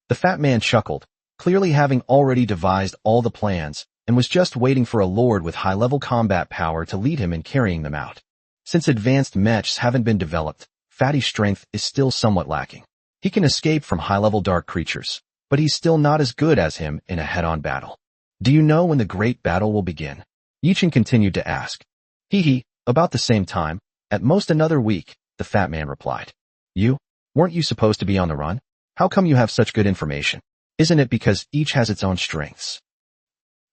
The fat man chuckled, clearly having already devised all the plans, and was just waiting for a lord with high-level combat power to lead him in carrying them out. Since advanced mechs haven't been developed, Fatty's strength is still somewhat lacking. He can escape from high-level dark creatures, but he's still not as good as him in a head-on battle. Do you know when the great battle will begin? Yichin continued to ask. About the same time, at most another week, the fat man replied. Weren't you supposed to be on the run? How come you have such good information? Isn't it because each has its own strengths?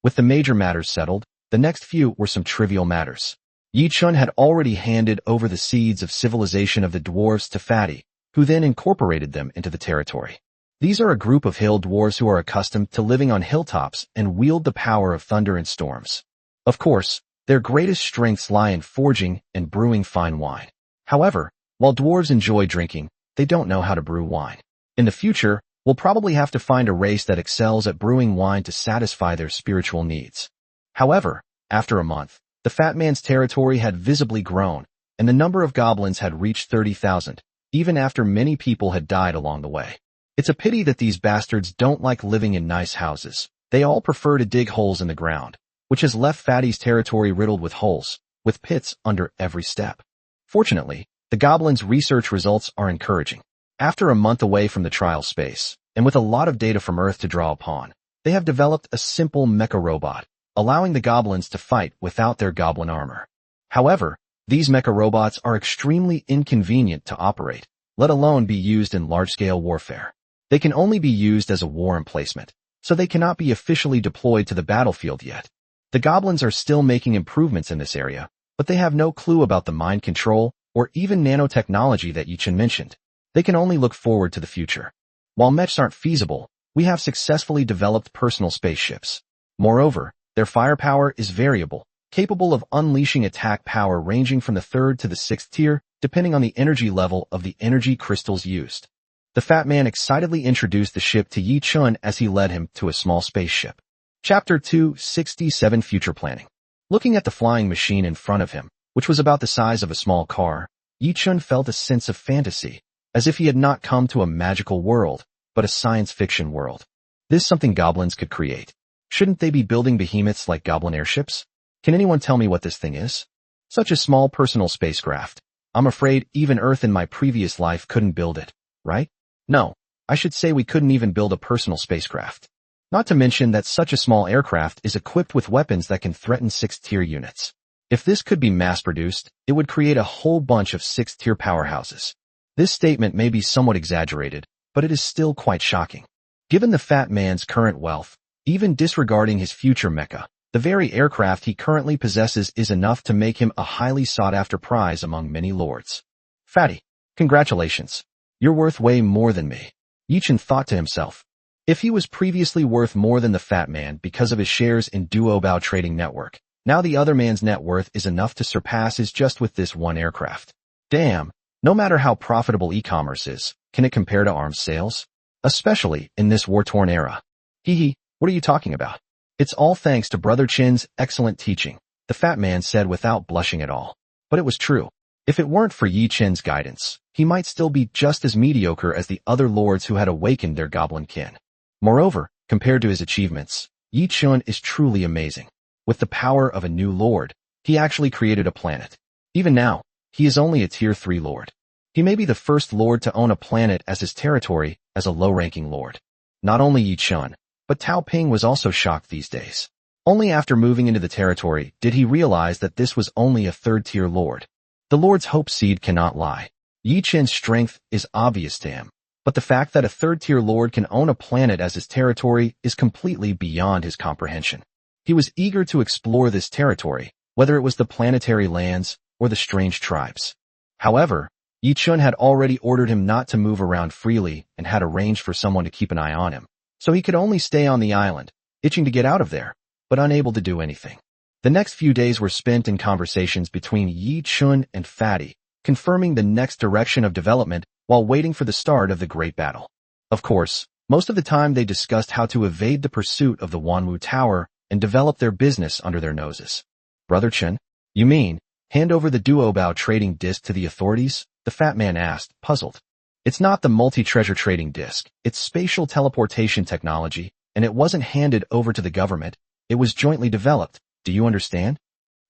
With the major matters settled, the next few were some trivial matters. Yichun had already handed over the seeds of civilization of the dwarves to Fatty, who then incorporated them into the territory. These are a group of hill dwarves who are accustomed to living on hilltops and wield the power of thunder and storms. Of course, their greatest strengths lie in forging and brewing fine wine. However, while dwarves enjoy drinking, they don't know how to brew wine. In the future, we'll probably have to find a race that excels at brewing wine to satisfy their spiritual needs. However, after a month, the fat man's territory had visibly grown, and the number of goblins had reached 30,000, even after many people had died along the way. It's a pity that these bastards don't like living in nice houses. They all prefer to dig holes in the ground, which has left Fatty's territory riddled with holes, with pits under every step. Fortunately, the goblins' research results are encouraging. After a month away from the trial space, and with a lot of data from Earth to draw upon, they have developed a simple mecha robot, allowing the goblins to fight without their goblin armor. However, these mecha robots are extremely inconvenient to operate, let alone be used in large-scale warfare. They can only be used as a war emplacement, so they cannot be officially deployed to the battlefield yet. The goblins are still making improvements in this area, but they have no clue about the mind control or even nanotechnology that Yichin mentioned. They can only look forward to the future. While mechs aren't feasible, we have successfully developed personal spaceships. Moreover, their firepower is variable, capable of unleashing attack power ranging from the 3rd to the 6th tier, depending on the energy level of the energy crystals used. The fat man excitedly introduced the ship to Yi Chun as he led him to a small spaceship. Chapter 267 Future Planning. Looking at the flying machine in front of him, which was about the size of a small car, Yi Chun felt a sense of fantasy, as if he had not come to a magical world, but a science fiction world. This is something goblins could create. Shouldn't they be building behemoths like goblin airships? Can anyone tell me what this thing is? Such a small personal spacecraft. I'm afraid even Earth in my previous life couldn't build it, right? No, I should say we couldn't even build a personal spacecraft. Not to mention that such a small aircraft is equipped with weapons that can threaten 6th-tier units. If this could be mass-produced, it would create a whole bunch of 6th-tier powerhouses. This statement may be somewhat exaggerated, but it is still quite shocking. Given the fat man's current wealth, even disregarding his future mecha, the very aircraft he currently possesses is enough to make him a highly sought-after prize among many lords. Fatty, congratulations. You're worth way more than me. Yichin thought to himself. If he was previously worth more than the fat man because of his shares in Duobao Trading Network, now the other man's net worth is enough to surpass his just with this one aircraft. Damn, no matter how profitable e-commerce is, can it compare to arms sales? Especially in this war-torn era. What are you talking about? It's all thanks to Brother Chin's excellent teaching, the fat man said without blushing at all. But it was true. If it weren't for Yi Chen's guidance, he might still be just as mediocre as the other lords who had awakened their goblin kin. Moreover, compared to his achievements, Yi Chen is truly amazing. With the power of a new lord, he actually created a planet. Even now, he is only a tier 3 lord. He may be the first lord to own a planet as his territory as a low-ranking lord. Not only Yi Chen, but Tao Ping was also shocked these days. Only after moving into the territory did he realize that this was only a 3rd-tier lord. The lord's hope seed cannot lie. Yi Chen's strength is obvious to him, but the fact that a 3rd-tier lord can own a planet as his territory is completely beyond his comprehension. He was eager to explore this territory, whether it was the planetary lands or the strange tribes. However, Yi Chun had already ordered him not to move around freely and had arranged for someone to keep an eye on him, so he could only stay on the island, itching to get out of there, but unable to do anything. The next few days were spent in conversations between Yi Chun and Fatty, confirming the next direction of development while waiting for the start of the great battle. Of course, most of the time they discussed how to evade the pursuit of the Wanwu Tower and develop their business under their noses. Brother Chen, You mean, hand over the Duobao trading disc to the authorities? The fat man asked, puzzled. It's not the multi-treasure trading disc, it's spatial teleportation technology, and it wasn't handed over to the government, it was jointly developed. Do you understand?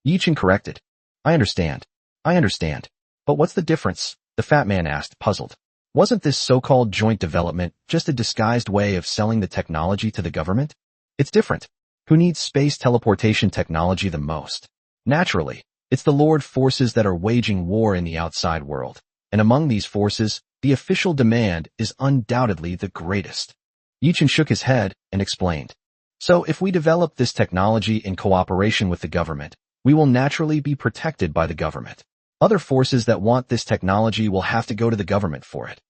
Yi-Chen corrected. I understand. But what's the difference? The fat man asked, puzzled. Wasn't this so-called joint development just a disguised way of selling the technology to the government? It's different. Who needs space teleportation technology the most? Naturally, it's the Lord forces that are waging war in the outside world, and among these forces, the official demand is undoubtedly the greatest. Yi-Chen shook his head and explained. So if we develop this technology in cooperation with the government, we will naturally be protected by the government. Other forces that want this technology will have to go to the government for it.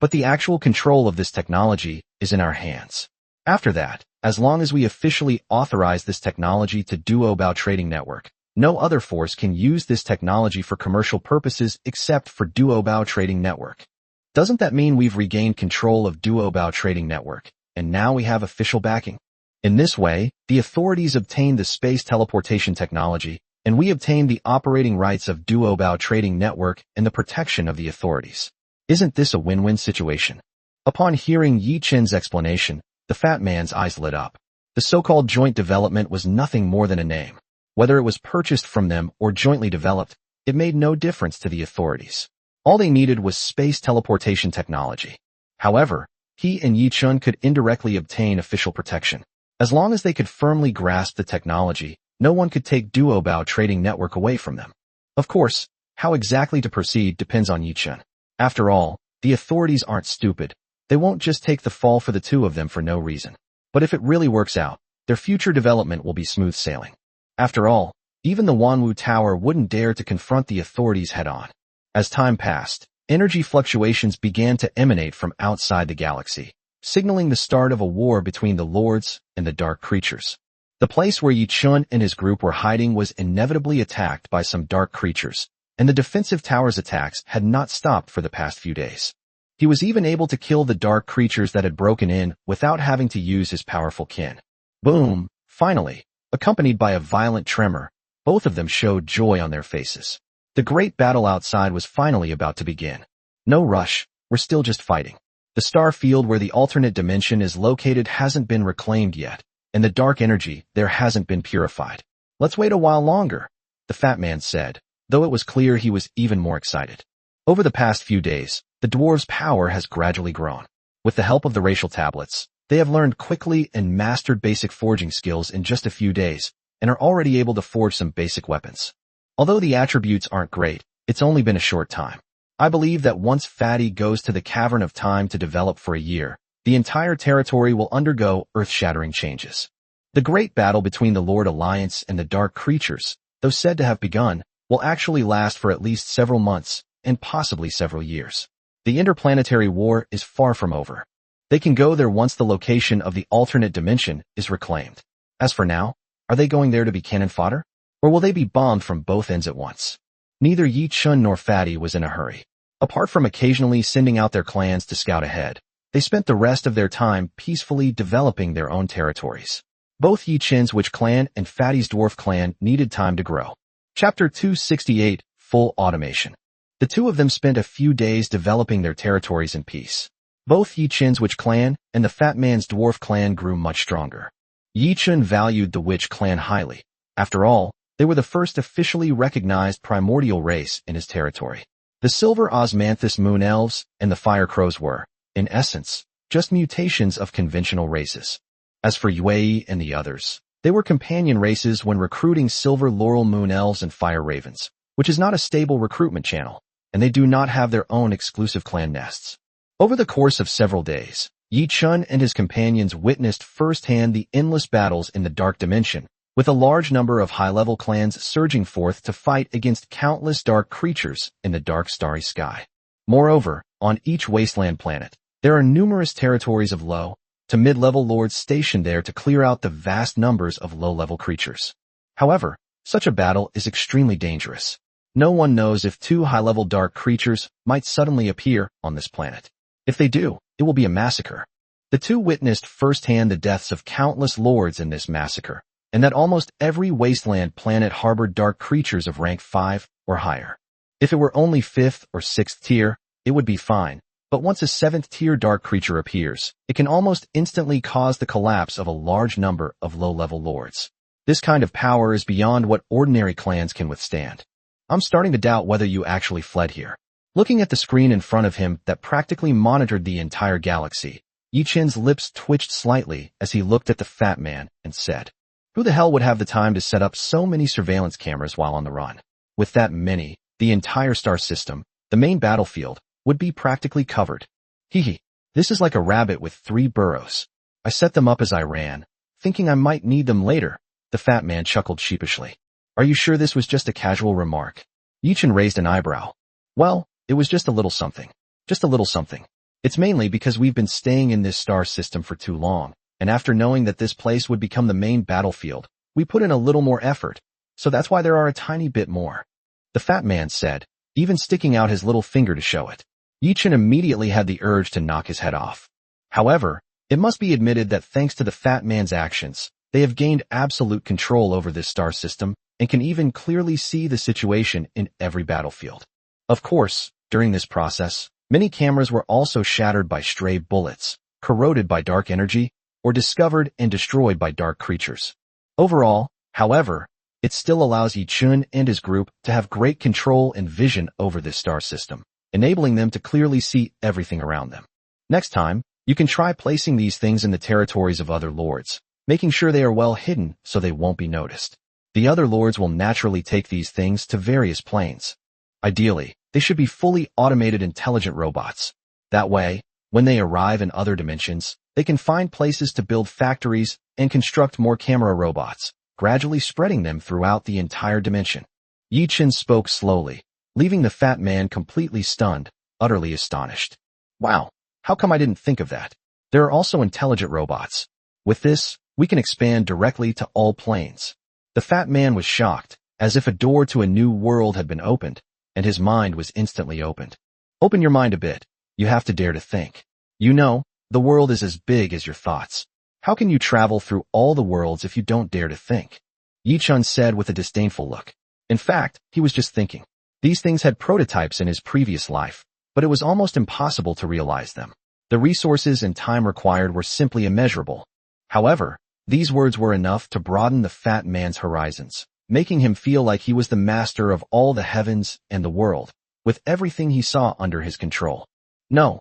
But the actual control of this technology is in our hands. After that, as long as we officially authorize this technology to Duobao Trading Network, no other force can use this technology for commercial purposes except for Duobao Trading Network. Doesn't that mean we've regained control of Duobao Trading Network, and now we have official backing? In this way, the authorities obtain the space teleportation technology, and we obtain the operating rights of Duobao Trading Network and the protection of the authorities. Isn't this a win-win situation? Upon hearing Yi-Chen's explanation, the fat man's eyes lit up. The so-called joint development was nothing more than a name. Whether it was purchased from them or jointly developed, it made no difference to the authorities. All they needed was space teleportation technology. However, he and Yi-Chen could indirectly obtain official protection. As long as they could firmly grasp the technology, no one could take Duobao Trading Network away from them. Of course, how exactly to proceed depends on Yi-Chen. After all, the authorities aren't stupid. They won't just take the fall for the two of them for no reason. But if it really works out, their future development will be smooth sailing. After all, even the Wanwu Tower wouldn't dare to confront the authorities head-on. As time passed, energy fluctuations began to emanate from outside the galaxy, signaling the start of a war between the Lords and the Dark Creatures. The place where Yi-Chen and his group were hiding was inevitably attacked by some dark creatures, and the defensive tower's attacks had not stopped for the past few days. He was even able to kill the dark creatures that had broken in without having to use his powerful kin. Boom! Finally, accompanied by a violent tremor, both of them showed joy on their faces. The great battle outside was finally about to begin. No rush, we're still just fighting. The star field where the alternate dimension is located hasn't been reclaimed yet, and the dark energy there hasn't been purified. Let's wait a while longer, the fat man said, though it was clear he was even more excited. Over the past few days, the dwarves' power has gradually grown. With the help of the racial tablets, they have learned quickly and mastered basic forging skills in just a few days, and are already able to forge some basic weapons. Although the attributes aren't great, it's only been a short time. I believe that once Fatty goes to the Cavern of Time to develop for a year, the entire territory will undergo earth-shattering changes. The great battle between the Lord Alliance and the Dark Creatures, though said to have begun, will actually last for at least several months, and possibly several years. The interplanetary war is far from over. They can go there once the location of the alternate dimension is reclaimed. As for now, are they going there to be cannon fodder? Or will they be bombed from both ends at once? Neither Yi-Chen nor Fatty was in a hurry. Apart from occasionally sending out their clans to scout ahead, they spent the rest of their time peacefully developing their own territories. Both Yi-Chen's Witch Clan and Fatty's Dwarf Clan needed time to grow. Chapter 268, Full Automation. The two of them spent a few days developing their territories in peace. Both Yi-Chen's Witch Clan and the Fat Man's Dwarf Clan grew much stronger. Yi-Chen valued the Witch Clan highly. After all, they were the first officially recognized primordial race in his territory. The Silver Osmanthus Moon Elves and the Fire Crows were, in essence, just mutations of conventional races. As for Yue and the others, they were companion races when recruiting Silver Laurel Moon Elves and Fire Ravens, which is not a stable recruitment channel, and they do not have their own exclusive clan nests. Over the course of several days, Yi-Chen and his companions witnessed firsthand the endless battles in the Dark Dimension, with a large number of high-level clans surging forth to fight against countless dark creatures in the dark starry sky. Moreover, on each wasteland planet, there are numerous territories of low to mid-level lords stationed there to clear out the vast numbers of low-level creatures. However, such a battle is extremely dangerous. No one knows if two high-level dark creatures might suddenly appear on this planet. If they do, it will be a massacre. The two witnessed firsthand the deaths of countless lords in this massacre, and that almost every wasteland planet harbored dark creatures of rank 5 or higher. If it were only 5th or 6th tier, it would be fine, but once a 7th tier dark creature appears, it can almost instantly cause the collapse of a large number of low-level lords. This kind of power is beyond what ordinary clans can withstand. I'm starting to doubt whether you actually fled here. Looking at the screen in front of him that practically monitored the entire galaxy, Yi-Chen's lips twitched slightly as he looked at the fat man and said, "Who the hell would have the time to set up so many surveillance cameras while on the run? With that many, the entire star system, the main battlefield, would be practically covered. Hee. This is like a rabbit with 3 burrows. I set them up as I ran, thinking I might need them later." The fat man chuckled sheepishly. "Are you sure this was just a casual remark?" Yi-Chen raised an eyebrow. "Well, it was just a little something. Just a little something. It's mainly because we've been staying in this star system for too long, and after knowing that this place would become the main battlefield, we put in a little more effort, so that's why there are a tiny bit more," the fat man said, even sticking out his little finger to show it. Yi-Chen immediately had the urge to knock his head off. However, it must be admitted that thanks to the fat man's actions, they have gained absolute control over this star system and can even clearly see the situation in every battlefield. Of course, during this process, many cameras were also shattered by stray bullets, corroded by dark energy, or discovered and destroyed by dark creatures. Overall, however, it still allows Yi-Chen and his group to have great control and vision over this star system, enabling them to clearly see everything around them. Next time, you can try placing these things in the territories of other lords, making sure they are well hidden so they won't be noticed. The other lords will naturally take these things to various planes. Ideally, they should be fully automated intelligent robots. That way, when they arrive in other dimensions, they can find places to build factories and construct more camera robots, gradually spreading them throughout the entire dimension. Yi-Chen spoke slowly, leaving the fat man completely stunned, utterly astonished. "Wow, how come I didn't think of that? There are also intelligent robots. With this, we can expand directly to all planes." The fat man was shocked, as if a door to a new world had been opened, and his mind was instantly opened. Open your mind a bit. You have to dare to think. You know, the world is as big as your thoughts. How can you travel through all the worlds if you don't dare to think? Yi-Chen said with a disdainful look. In fact, he was just thinking. These things had prototypes in his previous life, but it was almost impossible to realize them. The resources and time required were simply immeasurable. However, these words were enough to broaden the fat man's horizons, making him feel like he was the master of all the heavens and the world, with everything he saw under his control. No,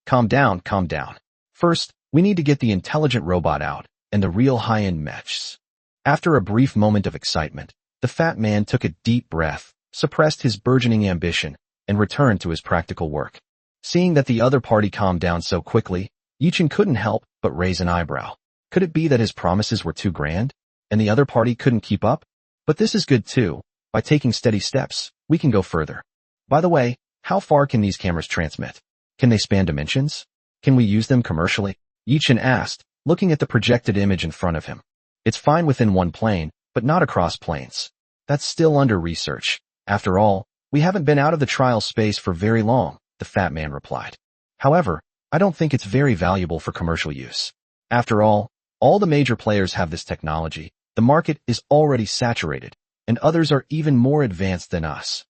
calm down. First, we need to get the intelligent robot out, and the real high-end mechs. After a brief moment of excitement, the fat man took a deep breath, suppressed his burgeoning ambition, and returned to his practical work. Seeing that the other party calmed down so quickly, Yi-Chen couldn't help but raise an eyebrow. Could it be that his promises were too grand, and the other party couldn't keep up? But this is good too. By taking steady steps, we can go further. By the way, how far can these cameras transmit? Can they span dimensions? Can we use them commercially? Yi-Chen asked, looking at the projected image in front of him. It's fine within one plane, but not across planes. That's still under research. After all, we haven't been out of the trial space for very long, the fat man replied. However, I don't think it's very valuable for commercial use. After all the major players have this technology, the market is already saturated, and others are even more advanced than us.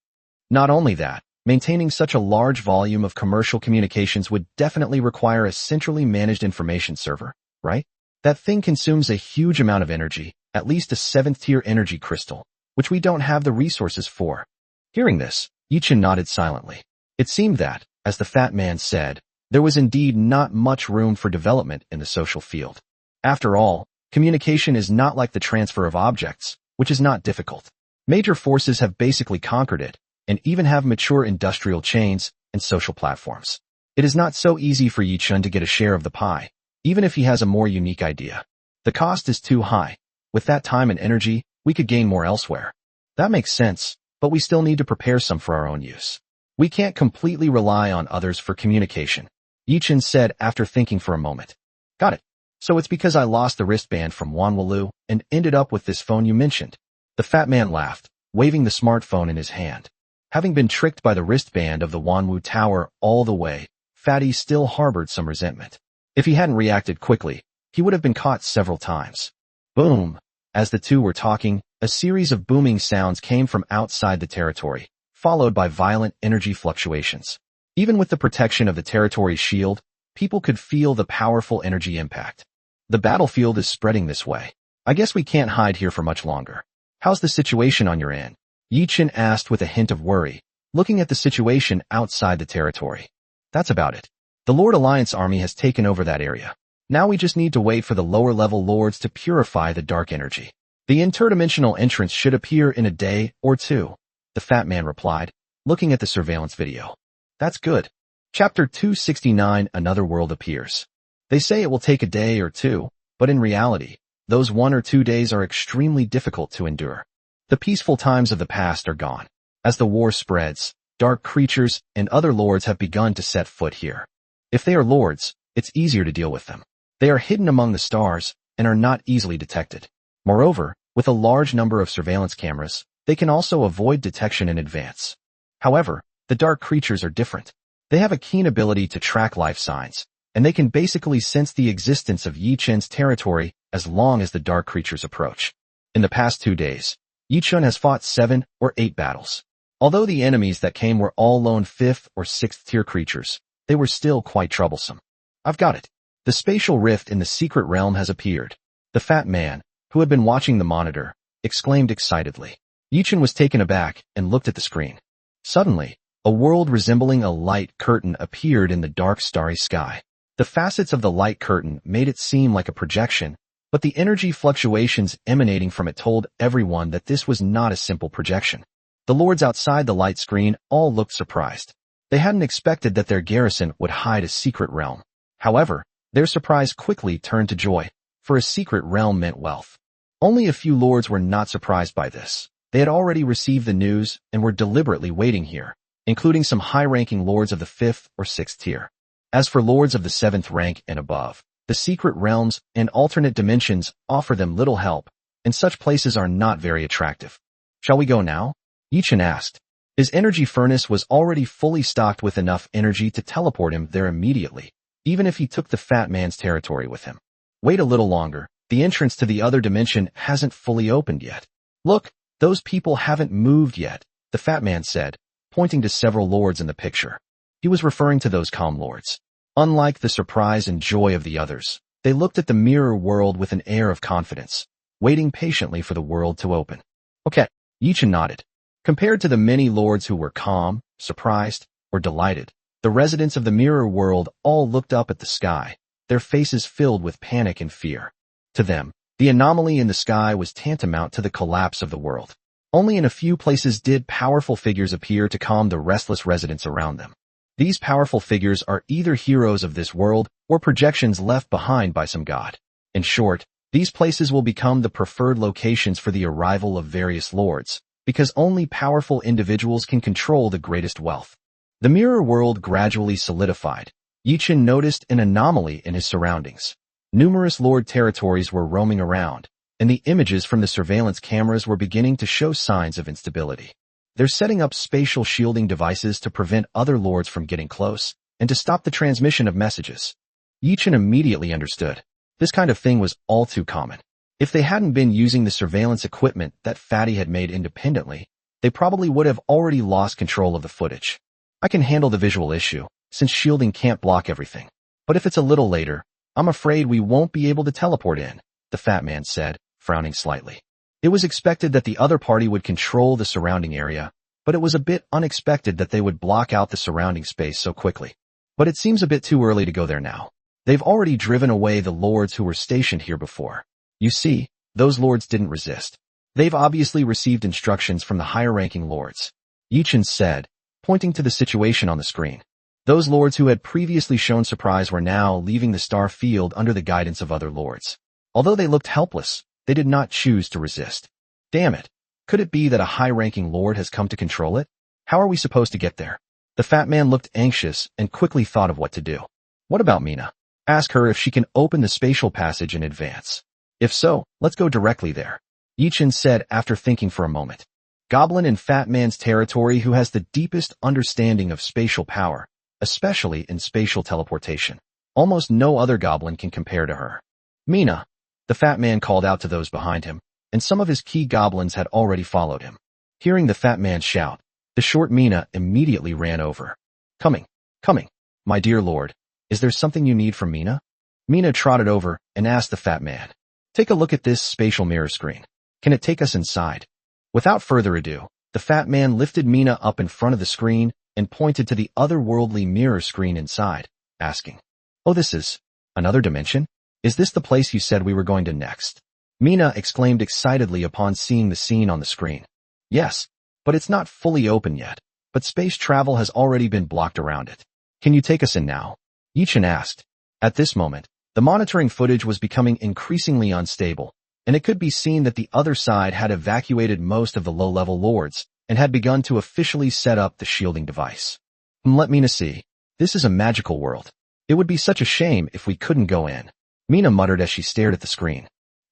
Not only that, maintaining such a large volume of commercial communications would definitely require a centrally managed information server, right? That thing consumes a huge amount of energy, at least a 7th-tier energy crystal, which we don't have the resources for. Hearing this, Yi-Chen nodded silently. It seemed that, as the fat man said, there was indeed not much room for development in the social field. After all, communication is not like the transfer of objects, which is not difficult. Major forces have basically conquered it, and even have mature industrial chains and social platforms. It is not so easy for Yi-Chen to get a share of the pie, even if he has a more unique idea. The cost is too high. With that time and energy, we could gain more elsewhere. That makes sense, but we still need to prepare some for our own use. We can't completely rely on others for communication, Yi-Chen said after thinking for a moment. Got it. So it's because I lost the wristband from Wanwalu and ended up with this phone you mentioned. The fat man laughed, waving the smartphone in his hand. Having been tricked by the wristband of the Wanwu Tower all the way, Fatty still harbored some resentment. If he hadn't reacted quickly, he would have been caught several times. Boom! As the two were talking, a series of booming sounds came from outside the territory, followed by violent energy fluctuations. Even with the protection of the territory's shield, people could feel the powerful energy impact. The battlefield is spreading this way. I guess we can't hide here for much longer. How's the situation on your end? Yi-Chin asked with a hint of worry, looking at the situation outside the territory. That's about it. The Lord Alliance army has taken over that area. Now we just need to wait for the lower-level lords to purify the dark energy. The interdimensional entrance should appear in a day or two, the fat man replied, looking at the surveillance video. That's good. Chapter 269, Another World Appears. They say it will take a day or two, but in reality, those 1 or 2 days are extremely difficult to endure. The peaceful times of the past are gone. As the war spreads, dark creatures and other lords have begun to set foot here. If they are lords, it's easier to deal with them. They are hidden among the stars and are not easily detected. Moreover, with a large number of surveillance cameras, they can also avoid detection in advance. However, the dark creatures are different. They have a keen ability to track life signs, and they can basically sense the existence of Yi-Chen's territory as long as the dark creatures approach. In the past 2 days, Yi-Chen has fought 7 or 8 battles. Although the enemies that came were all lone 5th or 6th tier creatures, they were still quite troublesome. I've got it. The spatial rift in the secret realm has appeared. The fat man, who had been watching the monitor, exclaimed excitedly. Yi-Chen was taken aback and looked at the screen. Suddenly, a world resembling a light curtain appeared in the dark starry sky. The facets of the light curtain made it seem like a projection, but the energy fluctuations emanating from it told everyone that this was not a simple projection. The lords outside the light screen all looked surprised. They hadn't expected that their garrison would hide a secret realm. However, their surprise quickly turned to joy, for a secret realm meant wealth. Only a few lords were not surprised by this. They had already received the news and were deliberately waiting here, including some high-ranking lords of the 5th or 6th tier. As for lords of the 7th rank and above, the secret realms and alternate dimensions offer them little help, and such places are not very attractive. Shall we go now? Yi-Chen asked. His energy furnace was already fully stocked with enough energy to teleport him there immediately, even if he took the fat man's territory with him. Wait a little longer, the entrance to the other dimension hasn't fully opened yet. Look, those people haven't moved yet, the fat man said, pointing to several lords in the picture. He was referring to those calm lords. Unlike the surprise and joy of the others, they looked at the mirror world with an air of confidence, waiting patiently for the world to open. Okay, Yi-Chen nodded. Compared to the many lords who were calm, surprised, or delighted, the residents of the mirror world all looked up at the sky, their faces filled with panic and fear. To them, the anomaly in the sky was tantamount to the collapse of the world. Only in a few places did powerful figures appear to calm the restless residents around them. These powerful figures are either heroes of this world or projections left behind by some god. In short, these places will become the preferred locations for the arrival of various lords, because only powerful individuals can control the greatest wealth. The mirror world gradually solidified. Yi-Chen noticed an anomaly in his surroundings. Numerous lord territories were roaming around, and the images from the surveillance cameras were beginning to show signs of instability. They're setting up spatial shielding devices to prevent other lords from getting close, and to stop the transmission of messages. Yi-Chen immediately understood. This kind of thing was all too common. If they hadn't been using the surveillance equipment that Fatty had made independently, they probably would have already lost control of the footage. I can handle the visual issue, since shielding can't block everything. But if it's a little later, I'm afraid we won't be able to teleport in, the fat man said, frowning slightly. It was expected that the other party would control the surrounding area, but it was a bit unexpected that they would block out the surrounding space so quickly. But it seems a bit too early to go there now. They've already driven away the lords who were stationed here before. You see, those lords didn't resist. They've obviously received instructions from the higher-ranking lords, Yi-Chen said, pointing to the situation on the screen. Those lords who had previously shown surprise were now leaving the star field under the guidance of other lords. Although they looked helpless, they did not choose to resist. Damn it. Could it be that a high-ranking lord has come to control it? How are we supposed to get there? The fat man looked anxious and quickly thought of what to do. What about Mina? Ask her if she can open the spatial passage in advance. If so, let's go directly there, Yi-Chen said after thinking for a moment. Goblin in Fat Man's territory who has the deepest understanding of spatial power, especially in spatial teleportation. Almost no other goblin can compare to her. Mina, the fat man called out to those behind him, and some of his key goblins had already followed him. Hearing the fat man shout, the short Mina immediately ran over. Coming, coming, my dear lord, is there something you need from Mina? Mina trotted over and asked the fat man. Take a look at this spatial mirror screen. Can it take us inside? Without further ado, the fat man lifted Mina up in front of the screen and pointed to the otherworldly mirror screen inside, asking, Oh, this is another dimension? Is this the place you said we were going to next? Mina exclaimed excitedly upon seeing the scene on the screen. Yes, but it's not fully open yet, but space travel has already been blocked around it. Can you take us in now? Yichin asked. At this moment, the monitoring footage was becoming increasingly unstable, and it could be seen that the other side had evacuated most of the low-level lords and had begun to officially set up the shielding device. Let Mina see. This is a magical world. It would be such a shame if we couldn't go in. Mina muttered as she stared at the screen.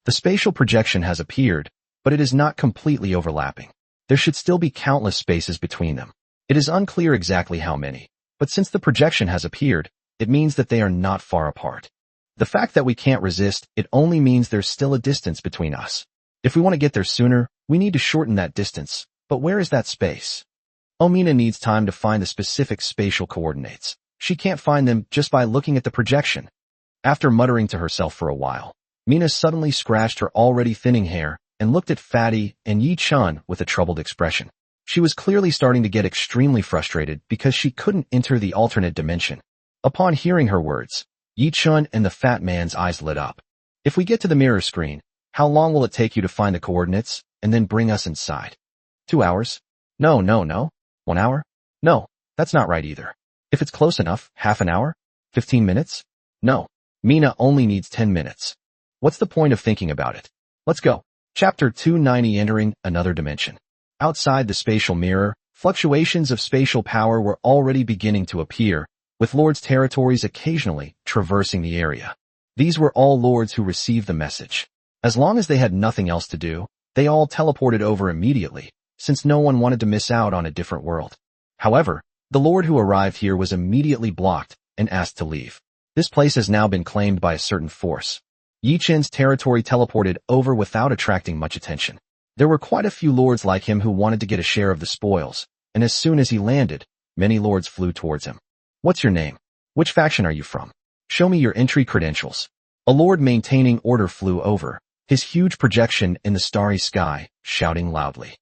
The spatial projection has appeared, but it is not completely overlapping. There should still be countless spaces between them. It is unclear exactly how many, but since the projection has appeared, it means that they are not far apart. The fact that we can't resist it only means there's still a distance between us. If we want to get there sooner, we need to shorten that distance. But where is that space? Mina needs time to find the specific spatial coordinates. She can't find them just by looking at the projection. After muttering to herself for a while, Mina suddenly scratched her already thinning hair and looked at Fatty and Yi-chun with a troubled expression. She was clearly starting to get extremely frustrated because she couldn't enter the alternate dimension. Upon hearing her words, Yi-chun and the fat man's eyes lit up. If we get to the mirror screen, how long will it take you to find the coordinates and then bring us inside? 2 hours? No. 1 hour? No, that's not right either. If it's close enough, half an hour? 15 minutes? No. Mina only needs 10 minutes. What's the point of thinking about it? Let's go. Chapter 290 Entering Another Dimension. Outside the spatial mirror, fluctuations of spatial power were already beginning to appear, with lords' territories occasionally traversing the area. These were all lords who received the message. As long as they had nothing else to do, they all teleported over immediately, since no one wanted to miss out on a different world. However, the lord who arrived here was immediately blocked and asked to leave. This place has now been claimed by a certain force. Yi-chin's territory teleported over without attracting much attention. There were quite a few lords like him who wanted to get a share of the spoils, and as soon as he landed, many lords flew towards him. What's your name? Which faction are you from? Show me your entry credentials. A lord maintaining order flew over, his huge projection in the starry sky, shouting loudly.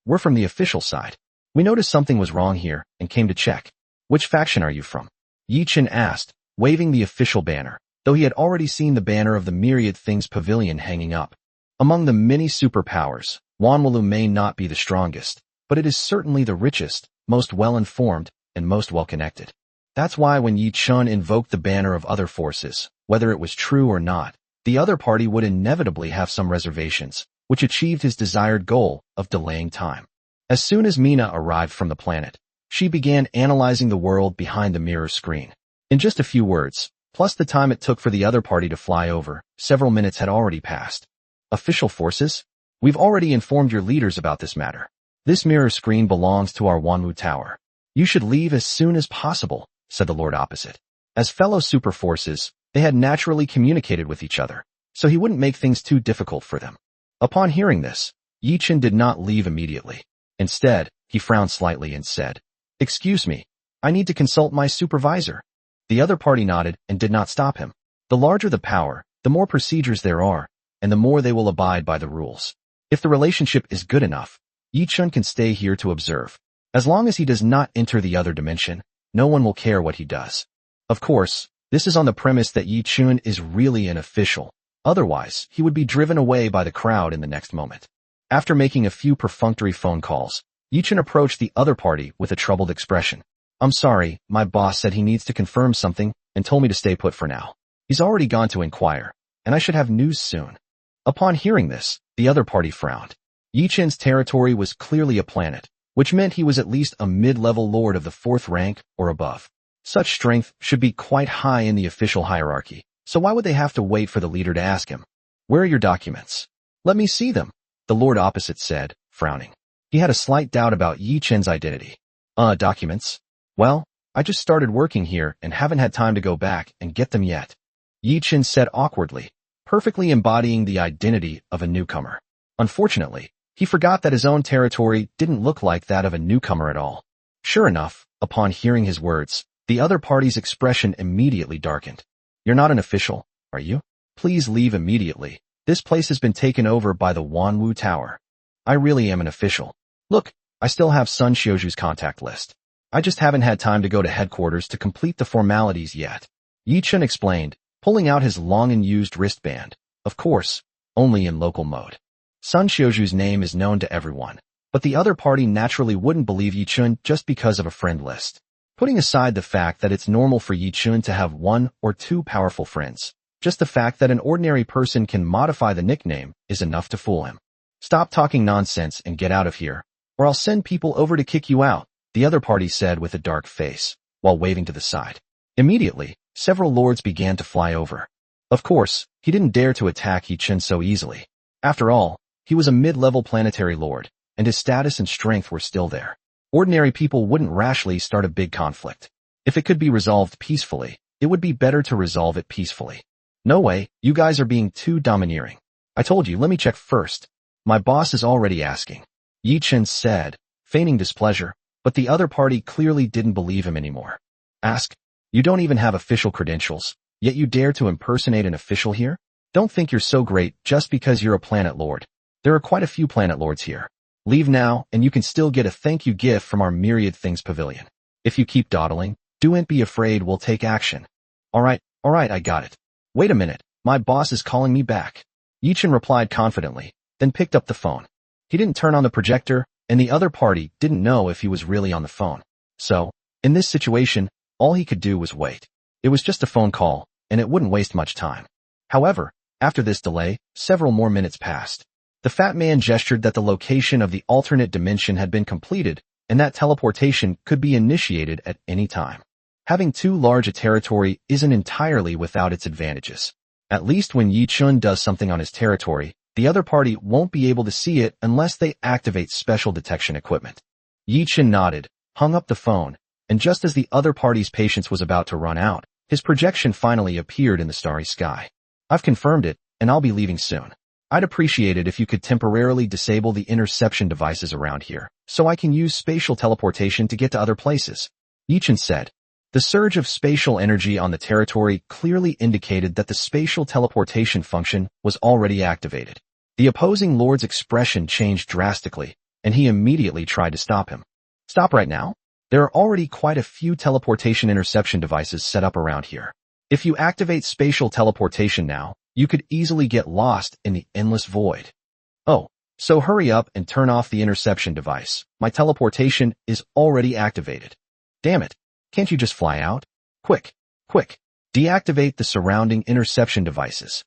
We're from the official side. We noticed something was wrong here and came to check. Which faction are you from? Yi-chin asked, waving the official banner, though he had already seen the banner of the Myriad Things Pavilion hanging up. Among the many superpowers, Wanwalu may not be the strongest, but it is certainly the richest, most well-informed, and most well-connected. That's why when Yi-chun invoked the banner of other forces, whether it was true or not, the other party would inevitably have some reservations, which achieved his desired goal of delaying time. As soon as Mina arrived from the planet, she began analyzing the world behind the mirror screen. In just a few words, plus the time it took for the other party to fly over, several minutes had already passed. Official forces? We've already informed your leaders about this matter. This mirror screen belongs to our Wanwu Tower. You should leave as soon as possible, said the lord opposite. As fellow super forces, they had naturally communicated with each other, so he wouldn't make things too difficult for them. Upon hearing this, Yi-chin did not leave immediately. Instead, he frowned slightly and said, Excuse me, I need to consult my supervisor. The other party nodded and did not stop him. The larger the power, the more procedures there are, and the more they will abide by the rules. If the relationship is good enough, Yi-chun can stay here to observe. As long as he does not enter the other dimension, no one will care what he does. Of course, this is on the premise that Yi-chun is really an official. Otherwise, he would be driven away by the crowd in the next moment. After making a few perfunctory phone calls, Yi-chun approached the other party with a troubled expression. I'm sorry, my boss said he needs to confirm something and told me to stay put for now. He's already gone to inquire, and I should have news soon. Upon hearing this, the other party frowned. Yi-chin's territory was clearly a planet, which meant he was at least a mid-level lord of the 4th rank or above. Such strength should be quite high in the official hierarchy. So why would they have to wait for the leader to ask him? Where are your documents? Let me see them, the lord opposite said, frowning. He had a slight doubt about Yi-chin's identity. Documents? Well, I just started working here and haven't had time to go back and get them yet. Yi-chin said awkwardly, perfectly embodying the identity of a newcomer. Unfortunately, he forgot that his own territory didn't look like that of a newcomer at all. Sure enough, upon hearing his words, the other party's expression immediately darkened. You're not an official, are you? Please leave immediately. This place has been taken over by the Wanwu Tower. I really am an official. Look, I still have Sun Xiuju's contact list. I just haven't had time to go to headquarters to complete the formalities yet. Yi Chun explained, pulling out his long and used wristband. Of course, only in local mode. Sun Xiuju's name is known to everyone, but the other party naturally wouldn't believe Yi Chun just because of a friend list. Putting aside the fact that it's normal for Yi Chun to have one or two powerful friends, just the fact that an ordinary person can modify the nickname is enough to fool him. Stop talking nonsense and get out of here, or I'll send people over to kick you out, the other party said with a dark face, while waving to the side. Immediately, several lords began to fly over. Of course, he didn't dare to attack Yi Chun so easily. After all, he was a mid-level planetary lord, and his status and strength were still there. Ordinary people wouldn't rashly start a big conflict. If it could be resolved peacefully, it would be better to resolve it peacefully. No way, you guys are being too domineering. I told you, let me check first. My boss is already asking. Yi Chun said, feigning displeasure, but the other party clearly didn't believe him anymore. Ask? You don't even have official credentials, yet you dare to impersonate an official here? Don't think you're so great just because you're a planet lord. There are quite a few planet lords here. Leave now, and you can still get a thank you gift from our Myriad Things Pavilion. If you keep dawdling, don't be afraid we'll take action. Alright, I got it. Wait a minute, my boss is calling me back. Yi Chun replied confidently, then picked up the phone. He didn't turn on the projector, and the other party didn't know if he was really on the phone. So, in this situation, all he could do was wait. It was just a phone call, and it wouldn't waste much time. However, after this delay, several more minutes passed. The fat man gestured that the location of the alternate dimension had been completed, and that teleportation could be initiated at any time. Having too large a territory isn't entirely without its advantages. At least when Yi Chun does something on his territory, the other party won't be able to see it unless they activate special detection equipment. Yi Chun nodded, hung up the phone, and just as the other party's patience was about to run out, his projection finally appeared in the starry sky. I've confirmed it, and I'll be leaving soon. I'd appreciate it if you could temporarily disable the interception devices around here, so I can use spatial teleportation to get to other places. Yi Chun said. The surge of spatial energy on the territory clearly indicated that the spatial teleportation function was already activated. The opposing lord's expression changed drastically, and he immediately tried to stop him. Stop right now? There are already quite a few teleportation interception devices set up around here. If you activate spatial teleportation now, you could easily get lost in the endless void. Oh, so hurry up and turn off the interception device. My teleportation is already activated. Damn it. Can't you just fly out? Quick. Deactivate the surrounding interception devices.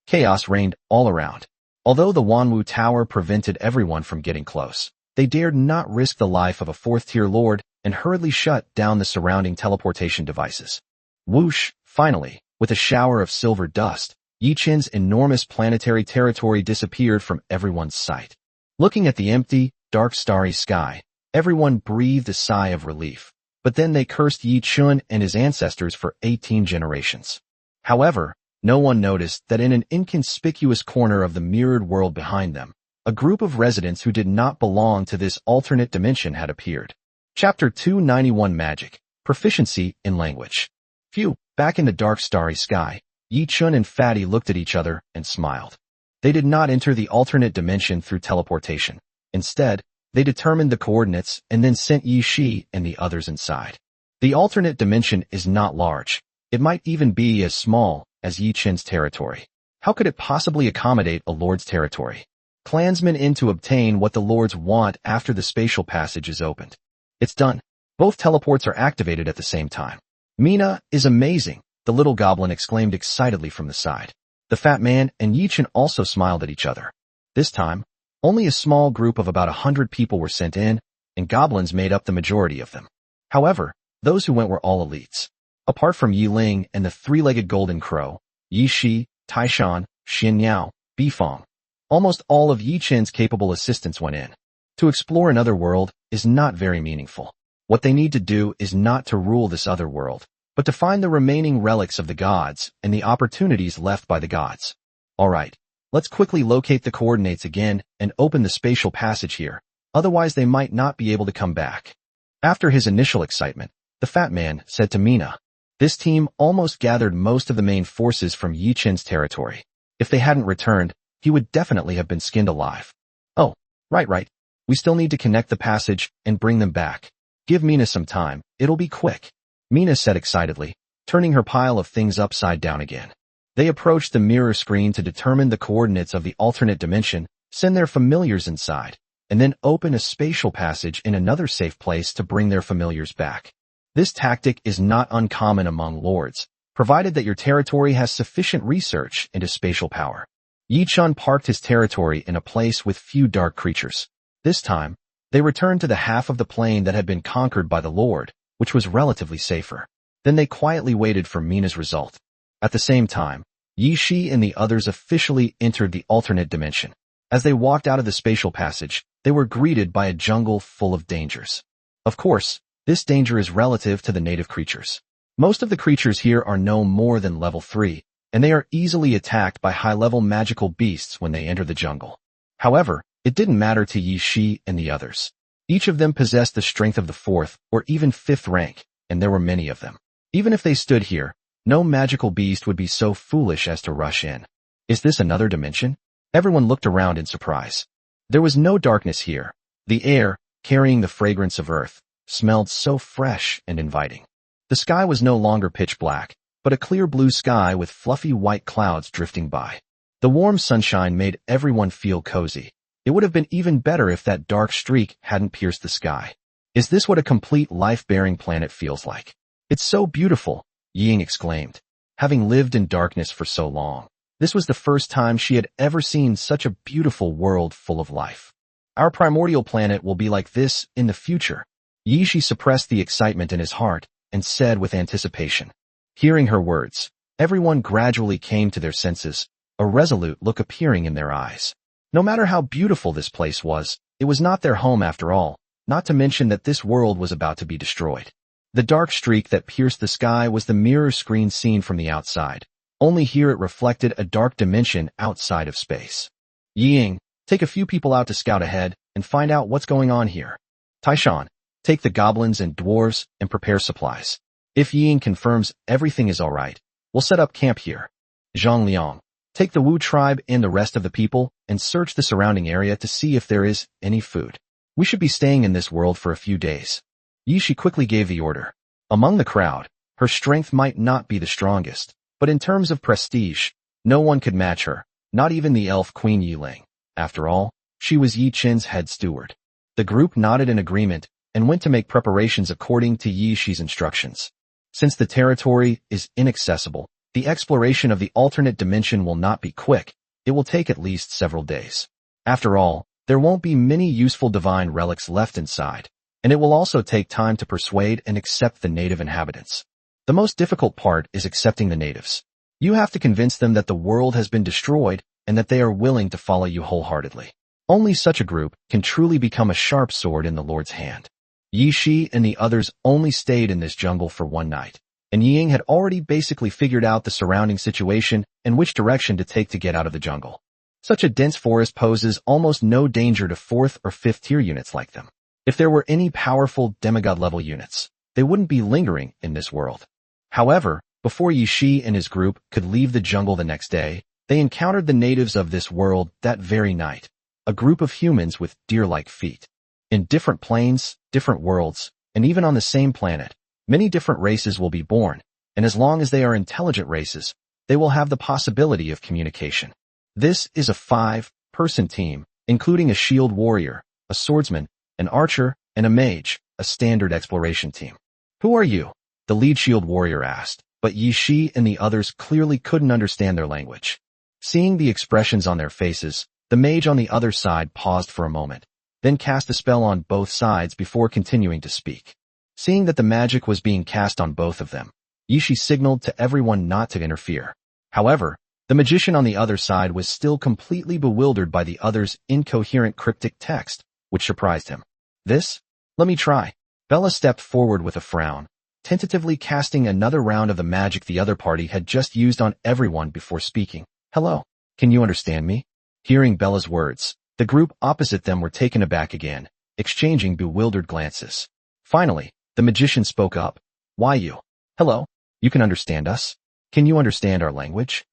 Chaos reigned all around. Although the Wanwu Tower prevented everyone from getting close, they dared not risk the life of a fourth-tier lord and hurriedly shut down the surrounding teleportation devices. Whoosh, finally, with a shower of silver dust, Yi Chun's enormous planetary territory disappeared from everyone's sight. Looking at the empty, dark starry sky, everyone breathed a sigh of relief. But then they cursed Yi Chun and his ancestors for 18 generations. However, no one noticed that in an inconspicuous corner of the mirrored world behind them, a group of residents who did not belong to this alternate dimension had appeared. Chapter 291 Magic, Proficiency in Language. Phew, back in the dark starry sky, Yi Chun and Fatty looked at each other and smiled. They did not enter the alternate dimension through teleportation. Instead, they determined the coordinates and then sent Yi Shi and the others inside. The alternate dimension is not large. It might even be as small as Yi Chun's territory. How could it possibly accommodate a lord's territory? Clansmen in to obtain what the lords want after the spatial passage is opened. It's done. Both teleports are activated at the same time. Mina is amazing, the little goblin exclaimed excitedly from the side. The fat man and Yi Chun also smiled at each other. This time, only a small group of about 100 people were sent in, and goblins made up the majority of them. However, those who went were all elites. Apart from Yi Ling and the three-legged golden crow, Yi Shi, Taishan, Xin Yao, Bifeng, almost all of Yi Chun's capable assistants went in. To explore another world is not very meaningful. What they need to do is not to rule this other world, but to find the remaining relics of the gods and the opportunities left by the gods. Alright, Let's quickly locate the coordinates again and open the spatial passage here. Otherwise they might not be able to come back. After his initial excitement, the fat man said to Mina, this team almost gathered most of the main forces from Yi Chen's territory. If they hadn't returned, he would definitely have been skinned alive. Oh, right. We still need to connect the passage and bring them back. Give Mina some time, it'll be quick. Mina said excitedly, turning her pile of things upside down again. They approached the mirror screen to determine the coordinates of the alternate dimension, send their familiars inside, and then open a spatial passage in another safe place to bring their familiars back. This tactic is not uncommon among lords, provided that your territory has sufficient research into spatial power. Yi Chen parked his territory in a place with few dark creatures. This time, they returned to the half of the plane that had been conquered by the Lord, which was relatively safer. Then they quietly waited for Mina's result. At the same time, Yi Shi and the others officially entered the alternate dimension. As they walked out of the spatial passage, they were greeted by a jungle full of dangers. Of course, this danger is relative to the native creatures. Most of the creatures here are no more than level 3, and they are easily attacked by high-level magical beasts when they enter the jungle. However, it didn't matter to Yi Shi and the others. Each of them possessed the strength of the 4th or even 5th rank, and there were many of them. Even if they stood here, no magical beast would be so foolish as to rush in. Is this another dimension? Everyone looked around in surprise. There was no darkness here. The air, carrying the fragrance of earth, smelled so fresh and inviting. The sky was no longer pitch black, but a clear blue sky with fluffy white clouds drifting by. The warm sunshine made everyone feel cozy. It would have been even better if that dark streak hadn't pierced the sky. Is this what a complete life-bearing planet feels like? It's so beautiful, Ying exclaimed. Having lived in darkness for so long, this was the first time she had ever seen such a beautiful world full of life. Our primordial planet will be like this in the future. Yi Shi suppressed the excitement in his heart and said with anticipation. Hearing her words, everyone gradually came to their senses, a resolute look appearing in their eyes. No matter how beautiful this place was, it was not their home after all, not to mention that this world was about to be destroyed. The dark streak that pierced the sky was the mirror screen seen from the outside. Only here it reflected a dark dimension outside of space. Ying, take a few people out to scout ahead and find out what's going on here. Taishan, take the goblins and dwarves and prepare supplies. If Ying confirms everything is alright, we'll set up camp here. Zhang Liang, take the Wu tribe and the rest of the people and search the surrounding area to see if there is any food. We should be staying in this world for a few days. Yi Shi quickly gave the order. Among the crowd, her strength might not be the strongest, but in terms of prestige, no one could match her, not even the elf Queen Yiling. After all, she was Yi Chen's head steward. The group nodded in agreement and went to make preparations according to Yi Shi's instructions. Since the territory is inaccessible, the exploration of the alternate dimension will not be quick. It will take at least several days. After all, there won't be many useful divine relics left inside, and it will also take time to persuade and accept the native inhabitants. The most difficult part is accepting the natives. You have to convince them that the world has been destroyed and that they are willing to follow you wholeheartedly. Only such a group can truly become a sharp sword in the Lord's hand. Yi Shi and the others only stayed in this jungle for one night, and Ying had already basically figured out the surrounding situation and which direction to take to get out of the jungle. Such a dense forest poses almost no danger to 4th or 5th tier units like them. If there were any powerful demigod-level units, they wouldn't be lingering in this world. However, before Yi Shi and his group could leave the jungle the next day, they encountered the natives of this world that very night, a group of humans with deer-like feet. In different planes, different worlds, and even on the same planet, many different races will be born, and as long as they are intelligent races, they will have the possibility of communication. This is a 5-person team, including a shield warrior, a swordsman, an archer, and a mage, a standard exploration team. Who are you? The lead shield warrior asked, but Yi Shi and the others clearly couldn't understand their language. Seeing the expressions on their faces, the mage on the other side paused for a moment, then cast a spell on both sides before continuing to speak. Seeing that the magic was being cast on both of them, Yi Shi signaled to everyone not to interfere. However, the magician on the other side was still completely bewildered by the other's incoherent cryptic text, which surprised him. This? Let me try. Bella stepped forward with a frown, tentatively casting another round of the magic the other party had just used on everyone before speaking. Hello. Can you understand me? Hearing Bella's words, the group opposite them were taken aback again, exchanging bewildered glances. Finally, the magician spoke up. Why you? Hello? You can understand us? Can you understand our language?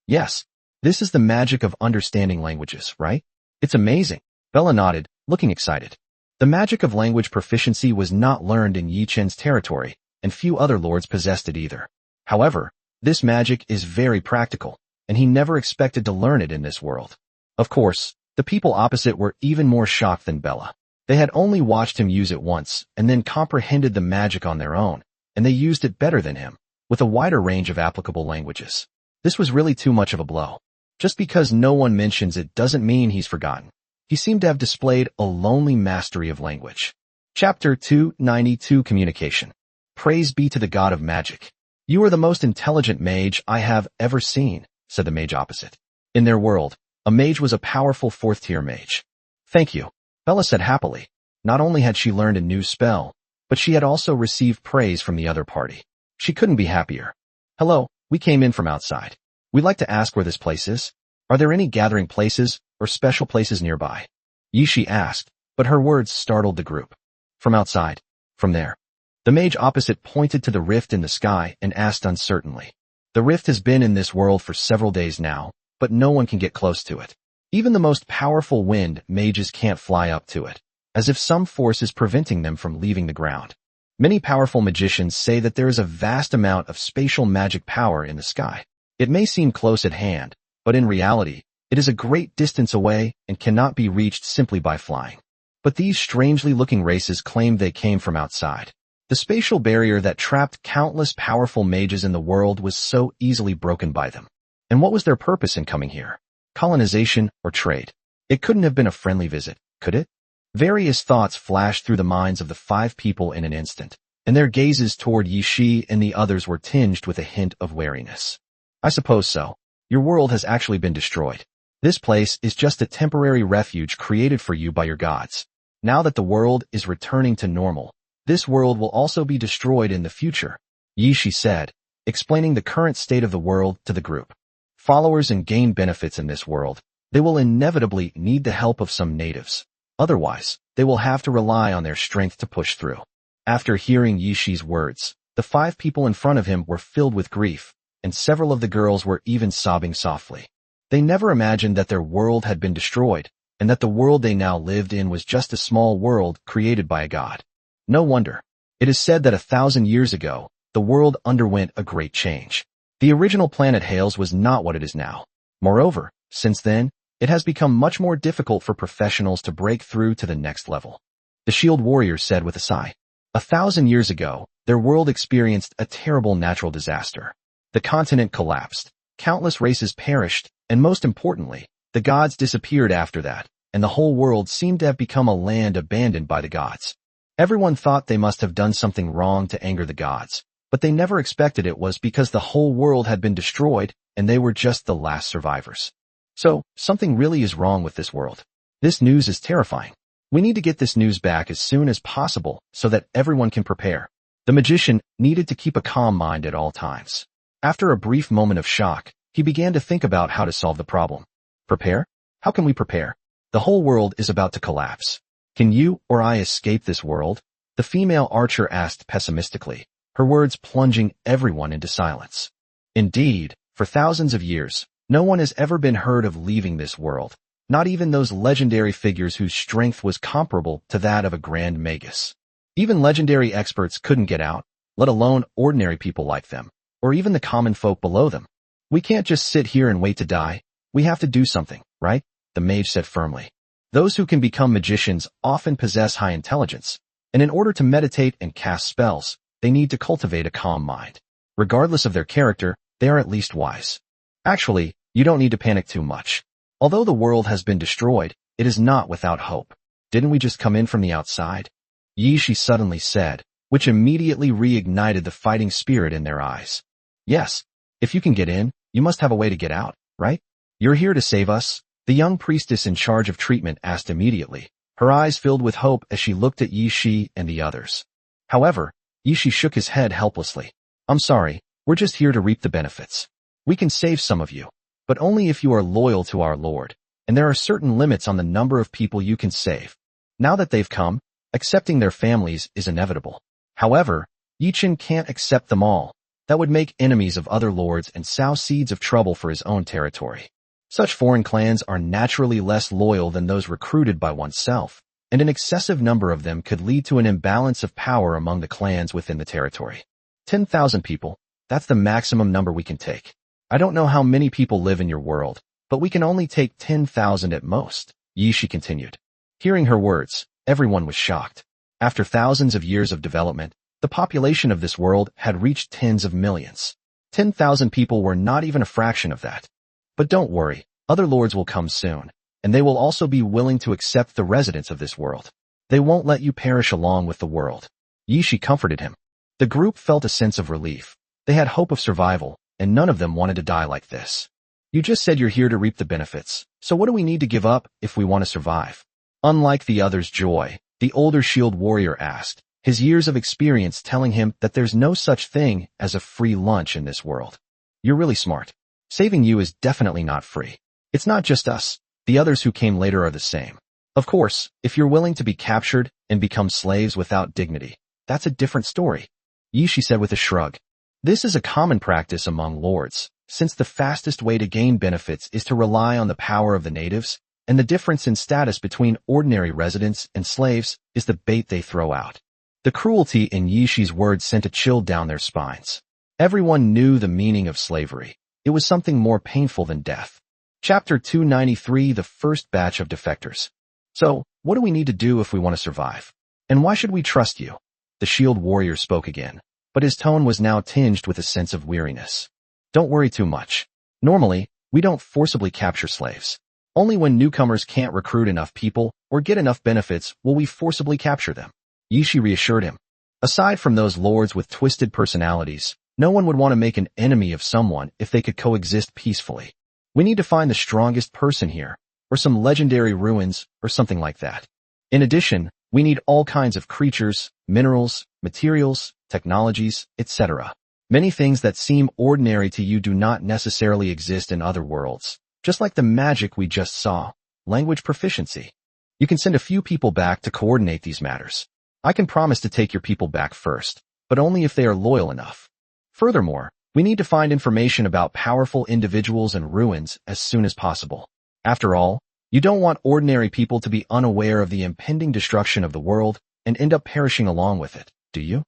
Yes. This is the magic of understanding languages, right? It's amazing. Bella nodded, looking excited. The magic of language proficiency was not learned in Yi Chen's territory, and few other lords possessed it either. However, this magic is very practical, and he never expected to learn it in this world. Of course, the people opposite were even more shocked than Bella. They had only watched him use it once, and then comprehended the magic on their own, and they used it better than him, with a wider range of applicable languages. This was really too much of a blow. Just because no one mentions it doesn't mean he's forgotten. He seemed to have displayed a lonely mastery of language. Chapter 292 Communication. Praise be to the god of magic. You are the most intelligent mage I have ever seen, said the mage opposite. In their world, a mage was a powerful fourth-tier mage. Thank you, Bella said happily. Not only had she learned a new spell, but she had also received praise from the other party. She couldn't be happier. Hello, we came in from outside. We'd like to ask where this place is. Are there any gathering places or special places nearby? Yishi asked, but her words startled the group. From outside. From there. The mage opposite pointed to the rift in the sky and asked uncertainly. The rift has been in this world for several days now, but no one can get close to it. Even the most powerful wind mages can't fly up to it, as if some force is preventing them from leaving the ground. Many powerful magicians say that there is a vast amount of spatial magic power in the sky. It may seem close at hand, but in reality, it is a great distance away and cannot be reached simply by flying. But these strangely looking races claimed they came from outside. The spatial barrier that trapped countless powerful mages in the world was so easily broken by them. And what was their purpose in coming here? Colonization or trade? It couldn't have been a friendly visit, could it? Various thoughts flashed through the minds of the 5 people in an instant, and their gazes toward Yi Shi and the others were tinged with a hint of wariness. I suppose so. Your world has actually been destroyed. This place is just a temporary refuge created for you by your gods. Now that the world is returning to normal, this world will also be destroyed in the future, Yi Shi said, explaining the current state of the world to the group. Followers and gain benefits in this world, they will inevitably need the help of some natives. Otherwise, they will have to rely on their strength to push through. After hearing Yi Shi's words, the 5 people in front of him were filled with grief, and several of the girls were even sobbing softly. They never imagined that their world had been destroyed, and that the world they now lived in was just a small world created by a god. No wonder. It is said that 1,000 years ago, the world underwent a great change. The original planet Hales was not what it is now. Moreover, since then, it has become much more difficult for professionals to break through to the next level. The shield warrior said with a sigh. 1,000 years ago, their world experienced a terrible natural disaster. The continent collapsed, countless races perished, and most importantly, the gods disappeared after that, and the whole world seemed to have become a land abandoned by the gods. Everyone thought they must have done something wrong to anger the gods, but they never expected it was because the whole world had been destroyed, and they were just the last survivors. So, something really is wrong with this world. This news is terrifying. We need to get this news back as soon as possible so that everyone can prepare. The magician needed to keep a calm mind at all times. After a brief moment of shock, he began to think about how to solve the problem. Prepare? How can we prepare? The whole world is about to collapse. Can you or I escape this world? The female archer asked pessimistically, her words plunging everyone into silence. Indeed, for thousands of years, no one has ever been heard of leaving this world, not even those legendary figures whose strength was comparable to that of a grand magus. Even legendary experts couldn't get out, let alone ordinary people like them, or even the common folk below them. We can't just sit here and wait to die. We have to do something, right? The mage said firmly. Those who can become magicians often possess high intelligence, and in order to meditate and cast spells, they need to cultivate a calm mind. Regardless of their character, they are at least wise. Actually, you don't need to panic too much. Although the world has been destroyed, it is not without hope. Didn't we just come in from the outside? Yi Shi suddenly said, which immediately reignited the fighting spirit in their eyes. Yes, if you can get in, you must have a way to get out, right? You're here to save us? The young priestess in charge of treatment asked immediately, her eyes filled with hope as she looked at Yi Shi and the others. However, Yi Shi shook his head helplessly. I'm sorry, we're just here to reap the benefits. We can save some of you. but only if you are loyal to our Lord, and there are certain limits on the number of people you can save. Now that they've come, accepting their families is inevitable. However, Yichin can't accept them all. That would make enemies of other lords and sow seeds of trouble for his own territory. Such foreign clans are naturally less loyal than those recruited by oneself, and an excessive number of them could lead to an imbalance of power among the clans within the territory. 10,000 people, that's the maximum number we can take. I don't know how many people live in your world, but we can only take 10,000 at most, Yishi continued. Hearing her words, everyone was shocked. After thousands of years of development, the population of this world had reached tens of millions. 10,000 people were not even a fraction of that. But don't worry, other lords will come soon, and they will also be willing to accept the residents of this world. They won't let you perish along with the world. Yishi comforted him. The group felt a sense of relief. They had hope of survival, and none of them wanted to die like this. You just said you're here to reap the benefits, so what do we need to give up if we want to survive? Unlike the others' joy, the older shield warrior asked, his years of experience telling him that there's no such thing as a free lunch in this world. You're really smart. Saving you is definitely not free. It's not just us. The others who came later are the same. Of course, if you're willing to be captured and become slaves without dignity, that's a different story. Yishi said with a shrug. This is a common practice among lords, since the fastest way to gain benefits is to rely on the power of the natives, and the difference in status between ordinary residents and slaves is the bait they throw out. The cruelty in Yishi's words sent a chill down their spines. Everyone knew the meaning of slavery. It was something more painful than death. Chapter 293, The First Batch of Defectors. So, what do we need to do if we want to survive? And why should we trust you? The shield warrior spoke again, but his tone was now tinged with a sense of weariness. Don't worry too much. Normally, we don't forcibly capture slaves. Only when newcomers can't recruit enough people or get enough benefits will we forcibly capture them. Yishi reassured him. Aside from those lords with twisted personalities, no one would want to make an enemy of someone if they could coexist peacefully. We need to find the strongest person here, or some legendary ruins, or something like that. In addition, we need all kinds of creatures, minerals, materials, technologies, etc. Many things that seem ordinary to you do not necessarily exist in other worlds, just like the magic we just saw, language proficiency. You can send a few people back to coordinate these matters. I can promise to take your people back first, but only if they are loyal enough. Furthermore, we need to find information about powerful individuals and ruins as soon as possible. After all, you don't want ordinary people to be unaware of the impending destruction of the world and end up perishing along with it, do you?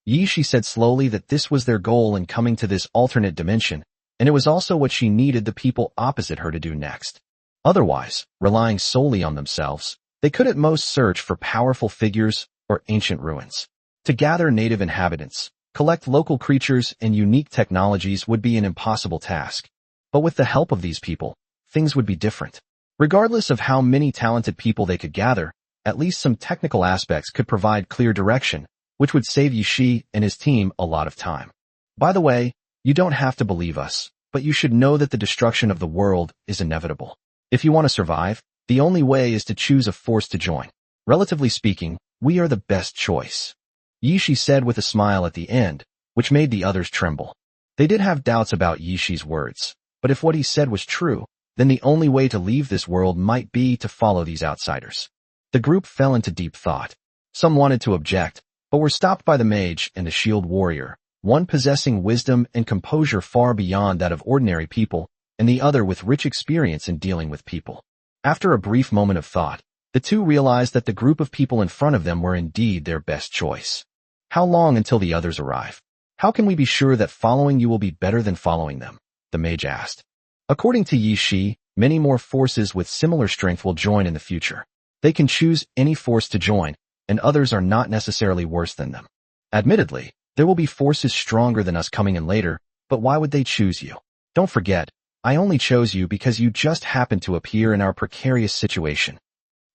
Yishi said slowly that this was their goal in coming to this alternate dimension, and it was also what she needed the people opposite her to do next. Otherwise, relying solely on themselves, they could at most search for powerful figures or ancient ruins. To gather native inhabitants, collect local creatures and unique technologies would be an impossible task. But with the help of these people, things would be different. Regardless of how many talented people they could gather, at least some technical aspects could provide clear direction, which would save Yishi and his team a lot of time. By the way, you don't have to believe us, but you should know that the destruction of the world is inevitable. If you want to survive, the only way is to choose a force to join. Relatively speaking, we are the best choice. Yishi said with a smile at the end, which made the others tremble. They did have doubts about Yishi's words, but if what he said was true, then the only way to leave this world might be to follow these outsiders. The group fell into deep thought. Some wanted to object, but were stopped by the mage and the shield warrior, one possessing wisdom and composure far beyond that of ordinary people, and the other with rich experience in dealing with people. After a brief moment of thought, the two realized that the group of people in front of them were indeed their best choice. How long until the others arrive? How can we be sure that following you will be better than following them? The mage asked. According to Yishi, many more forces with similar strength will join in the future. They can choose any force to join, and others are not necessarily worse than them. Admittedly, there will be forces stronger than us coming in later, but why would they choose you? Don't forget, I only chose you because you just happened to appear in our precarious situation.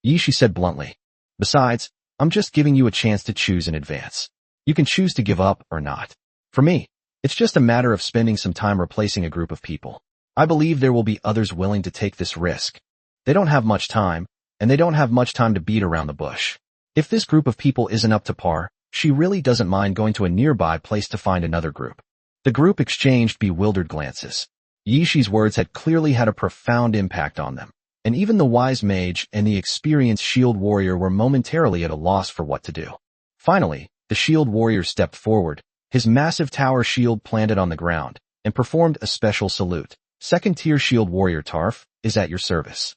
Yishi said bluntly. Besides, I'm just giving you a chance to choose in advance. You can choose to give up or not. For me, it's just a matter of spending some time replacing a group of people. I believe there will be others willing to take this risk. They don't have much time, and they don't have much time to beat around the bush. If this group of people isn't up to par, she really doesn't mind going to a nearby place to find another group. The group exchanged bewildered glances. Yishi's words had clearly had a profound impact on them, and even the wise mage and the experienced shield warrior were momentarily at a loss for what to do. Finally, the shield warrior stepped forward, his massive tower shield planted on the ground, and performed a special salute. Second-tier shield warrior Tarf is at your service.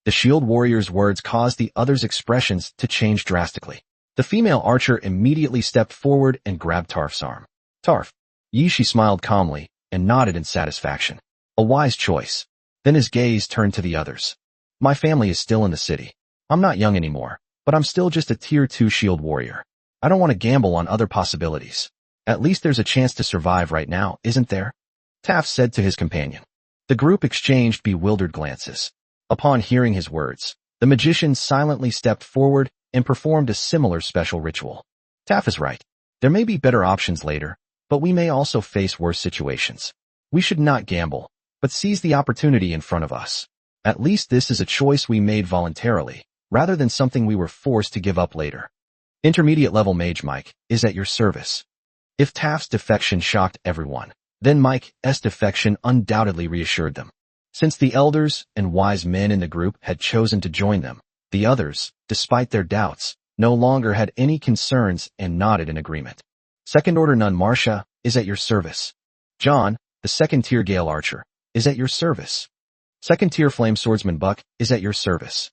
The shield warrior's words caused the other's expressions to change drastically. The female archer immediately stepped forward and grabbed Tarf's arm. Tarf. Yishi smiled calmly and nodded in satisfaction. A wise choice. Then his gaze turned to the others. My family is still in the city. I'm not young anymore, but I'm still just a tier 2 shield warrior. I don't want to gamble on other possibilities. At least there's a chance to survive right now, isn't there? Taft said to his companion. The group exchanged bewildered glances. Upon hearing his words, the magician silently stepped forward and performed a similar special ritual. Taft is right. There may be better options later, but we may also face worse situations. We should not gamble, but seize the opportunity in front of us. At least this is a choice we made voluntarily, rather than something we were forced to give up later. Intermediate level Mage Mike is at your service. If Taft's defection shocked everyone, then Mike's defection undoubtedly reassured them. Since the elders and wise men in the group had chosen to join them, the others, despite their doubts, no longer had any concerns and nodded in agreement. Second Order Nun Marcia is at your service. John, the second-tier Gale Archer, is at your service. Second-tier Flame Swordsman Buck is at your service.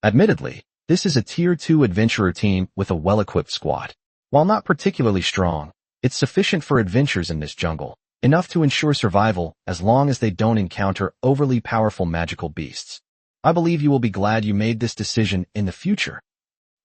Admittedly, this is a Tier 2 adventurer team with a well-equipped squad. While not particularly strong, it's sufficient for adventures in this jungle, enough to ensure survival as long as they don't encounter overly powerful magical beasts. I believe you will be glad you made this decision in the future.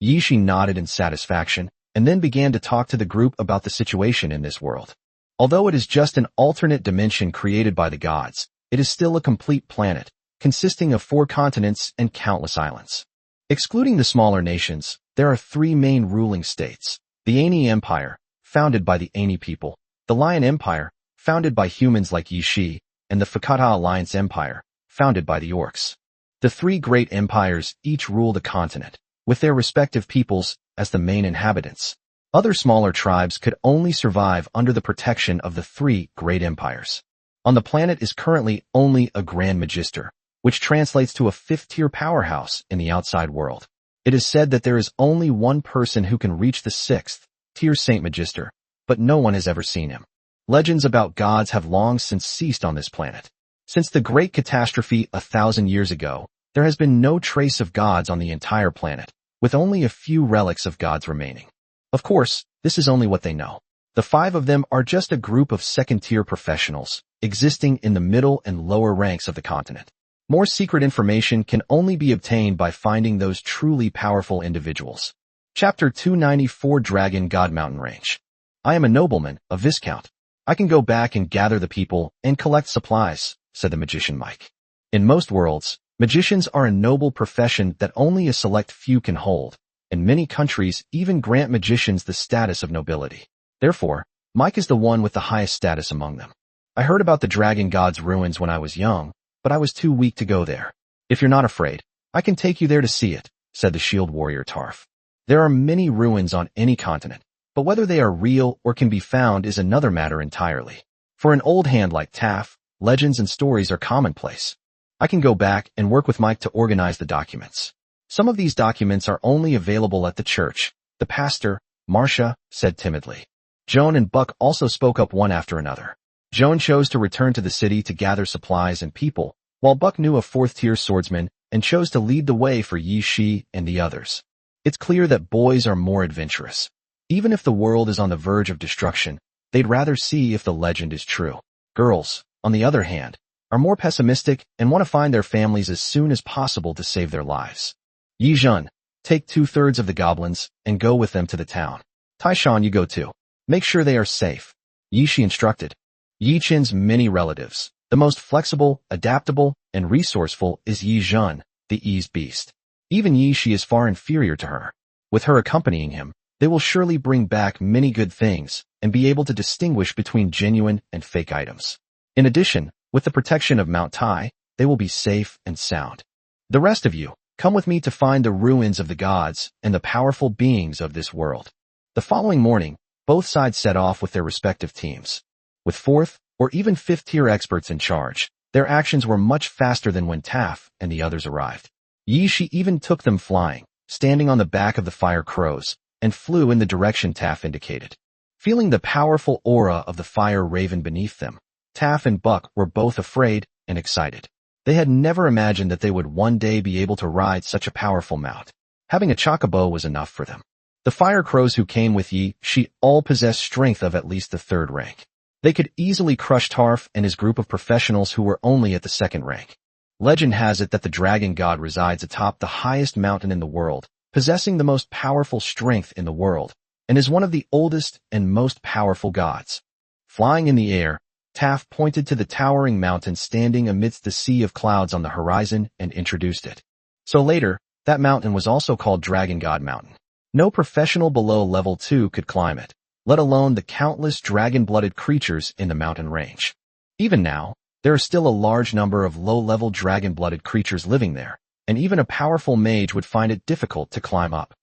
Yishi nodded in satisfaction, and then began to talk to the group about the situation in this world. Although it is just an alternate dimension created by the gods, it is still a complete planet, consisting of 4 continents and countless islands. Excluding the smaller nations, there are 3 main ruling states: the Ani Empire, founded by the Ani people, the Lion Empire, founded by humans like Yishi, and the Fakata Alliance Empire, founded by the Orcs. The 3 great empires each rule the continent, with their respective peoples as the main inhabitants. Other smaller tribes could only survive under the protection of the 3 great empires. On the planet is currently only a Grand Magister, which translates to a 5th-tier powerhouse in the outside world. It is said that there is only one person who can reach the 6th-tier Saint Magister, but no one has ever seen him. Legends about gods have long since ceased on this planet. Since the great catastrophe 1,000 years ago, there has been no trace of gods on the entire planet, with only a few relics of gods remaining. Of course, this is only what they know. The 5 of them are just a group of second-tier professionals, existing in the middle and lower ranks of the continent. More secret information can only be obtained by finding those truly powerful individuals. Chapter 294 Dragon God Mountain Range. I am a nobleman, a viscount. I can go back and gather the people and collect supplies, said the magician Mike. In most worlds, magicians are a noble profession that only a select few can hold, and many countries even grant magicians the status of nobility. Therefore, Mike is the one with the highest status among them. I heard about the Dragon God's ruins when I was young, but I was too weak to go there. If you're not afraid, I can take you there to see it, said the shield warrior Tarf. There are many ruins on any continent, but whether they are real or can be found is another matter entirely. For an old hand like Taff, legends and stories are commonplace. I can go back and work with Mike to organize the documents. Some of these documents are only available at the church, the pastor, Marcia, said timidly. Joan and Buck also spoke up one after another. Joan chose to return to the city to gather supplies and people, while Buck knew a 4th-tier swordsman and chose to lead the way for Yi Shi and the others. It's clear that boys are more adventurous. Even if the world is on the verge of destruction, they'd rather see if the legend is true. Girls, on the other hand, are more pessimistic and want to find their families as soon as possible to save their lives. Yi Jun, take 2/3 of the goblins and go with them to the town. Taishan, you go too. Make sure they are safe. Yi Shi instructed. Yi Qin's many relatives. The most flexible, adaptable, and resourceful is Yi Jun, the Yi's beast. Even Yi Shi is far inferior to her. With her accompanying him, they will surely bring back many good things and be able to distinguish between genuine and fake items. In addition, with the protection of Mount Tai, they will be safe and sound. The rest of you, come with me to find the ruins of the gods and the powerful beings of this world. The following morning, both sides set off with their respective teams. With 4th or even 5th-tier experts in charge, Their actions were much faster than when Taff and the others arrived. Yi Shi even took them flying, standing on the back of the fire crows, and flew in the direction Taff indicated. Feeling the powerful aura of the fire raven beneath them, Taff and Buck were both afraid and excited. They had never imagined that they would one day be able to ride such a powerful mount. Having a chocobo was enough for them. The fire crows who came with Yi Shi all possessed strength of at least the 3rd rank. They could easily crush Tarf and his group of professionals who were only at the 2nd rank. Legend has it that the dragon god resides atop the highest mountain in the world, possessing the most powerful strength in the world, and is one of the oldest and most powerful gods. Flying in the air, Taff pointed to the towering mountain standing amidst the sea of clouds on the horizon and introduced it. So later, that mountain was also called Dragon God Mountain. No professional below level 2 could climb it, let alone the countless dragon-blooded creatures in the mountain range. Even now, there are still a large number of low-level dragon-blooded creatures living there, and even a powerful mage would find it difficult to climb up.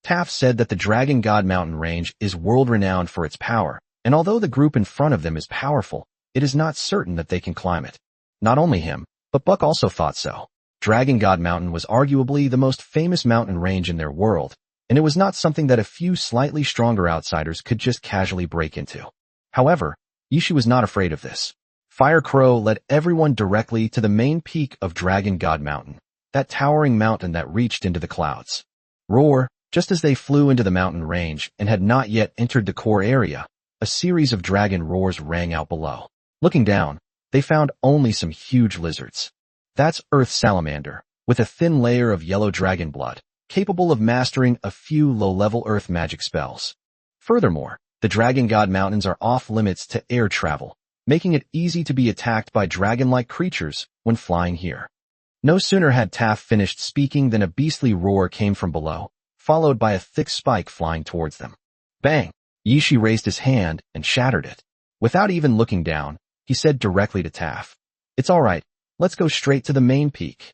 Taff said that the Dragon God Mountain range is world-renowned for its power, and although the group in front of them is powerful, it is not certain that they can climb it. Not only him, but Buck also thought so. Dragon God Mountain was arguably the most famous mountain range in their world, and it was not something that a few slightly stronger outsiders could just casually break into. However, Yi Shi was not afraid of this. Fire Crow led everyone directly to the main peak of Dragon God Mountain, that towering mountain that reached into the clouds. Roar, just as they flew into the mountain range and had not yet entered the core area, a series of dragon roars rang out below. Looking down, they found only some huge lizards. That's Earth Salamander, with a thin layer of yellow dragon blood, capable of mastering a few low-level earth magic spells. Furthermore, the Dragon God Mountains are off-limits to air travel, making it easy to be attacked by dragon-like creatures when flying here. No sooner had Taff finished speaking than a beastly roar came from below, followed by a thick spike flying towards them. Bang! Yi Shi raised his hand and shattered it. Without even looking down, he said directly to Taff, "It's all right, let's go straight to the main peak."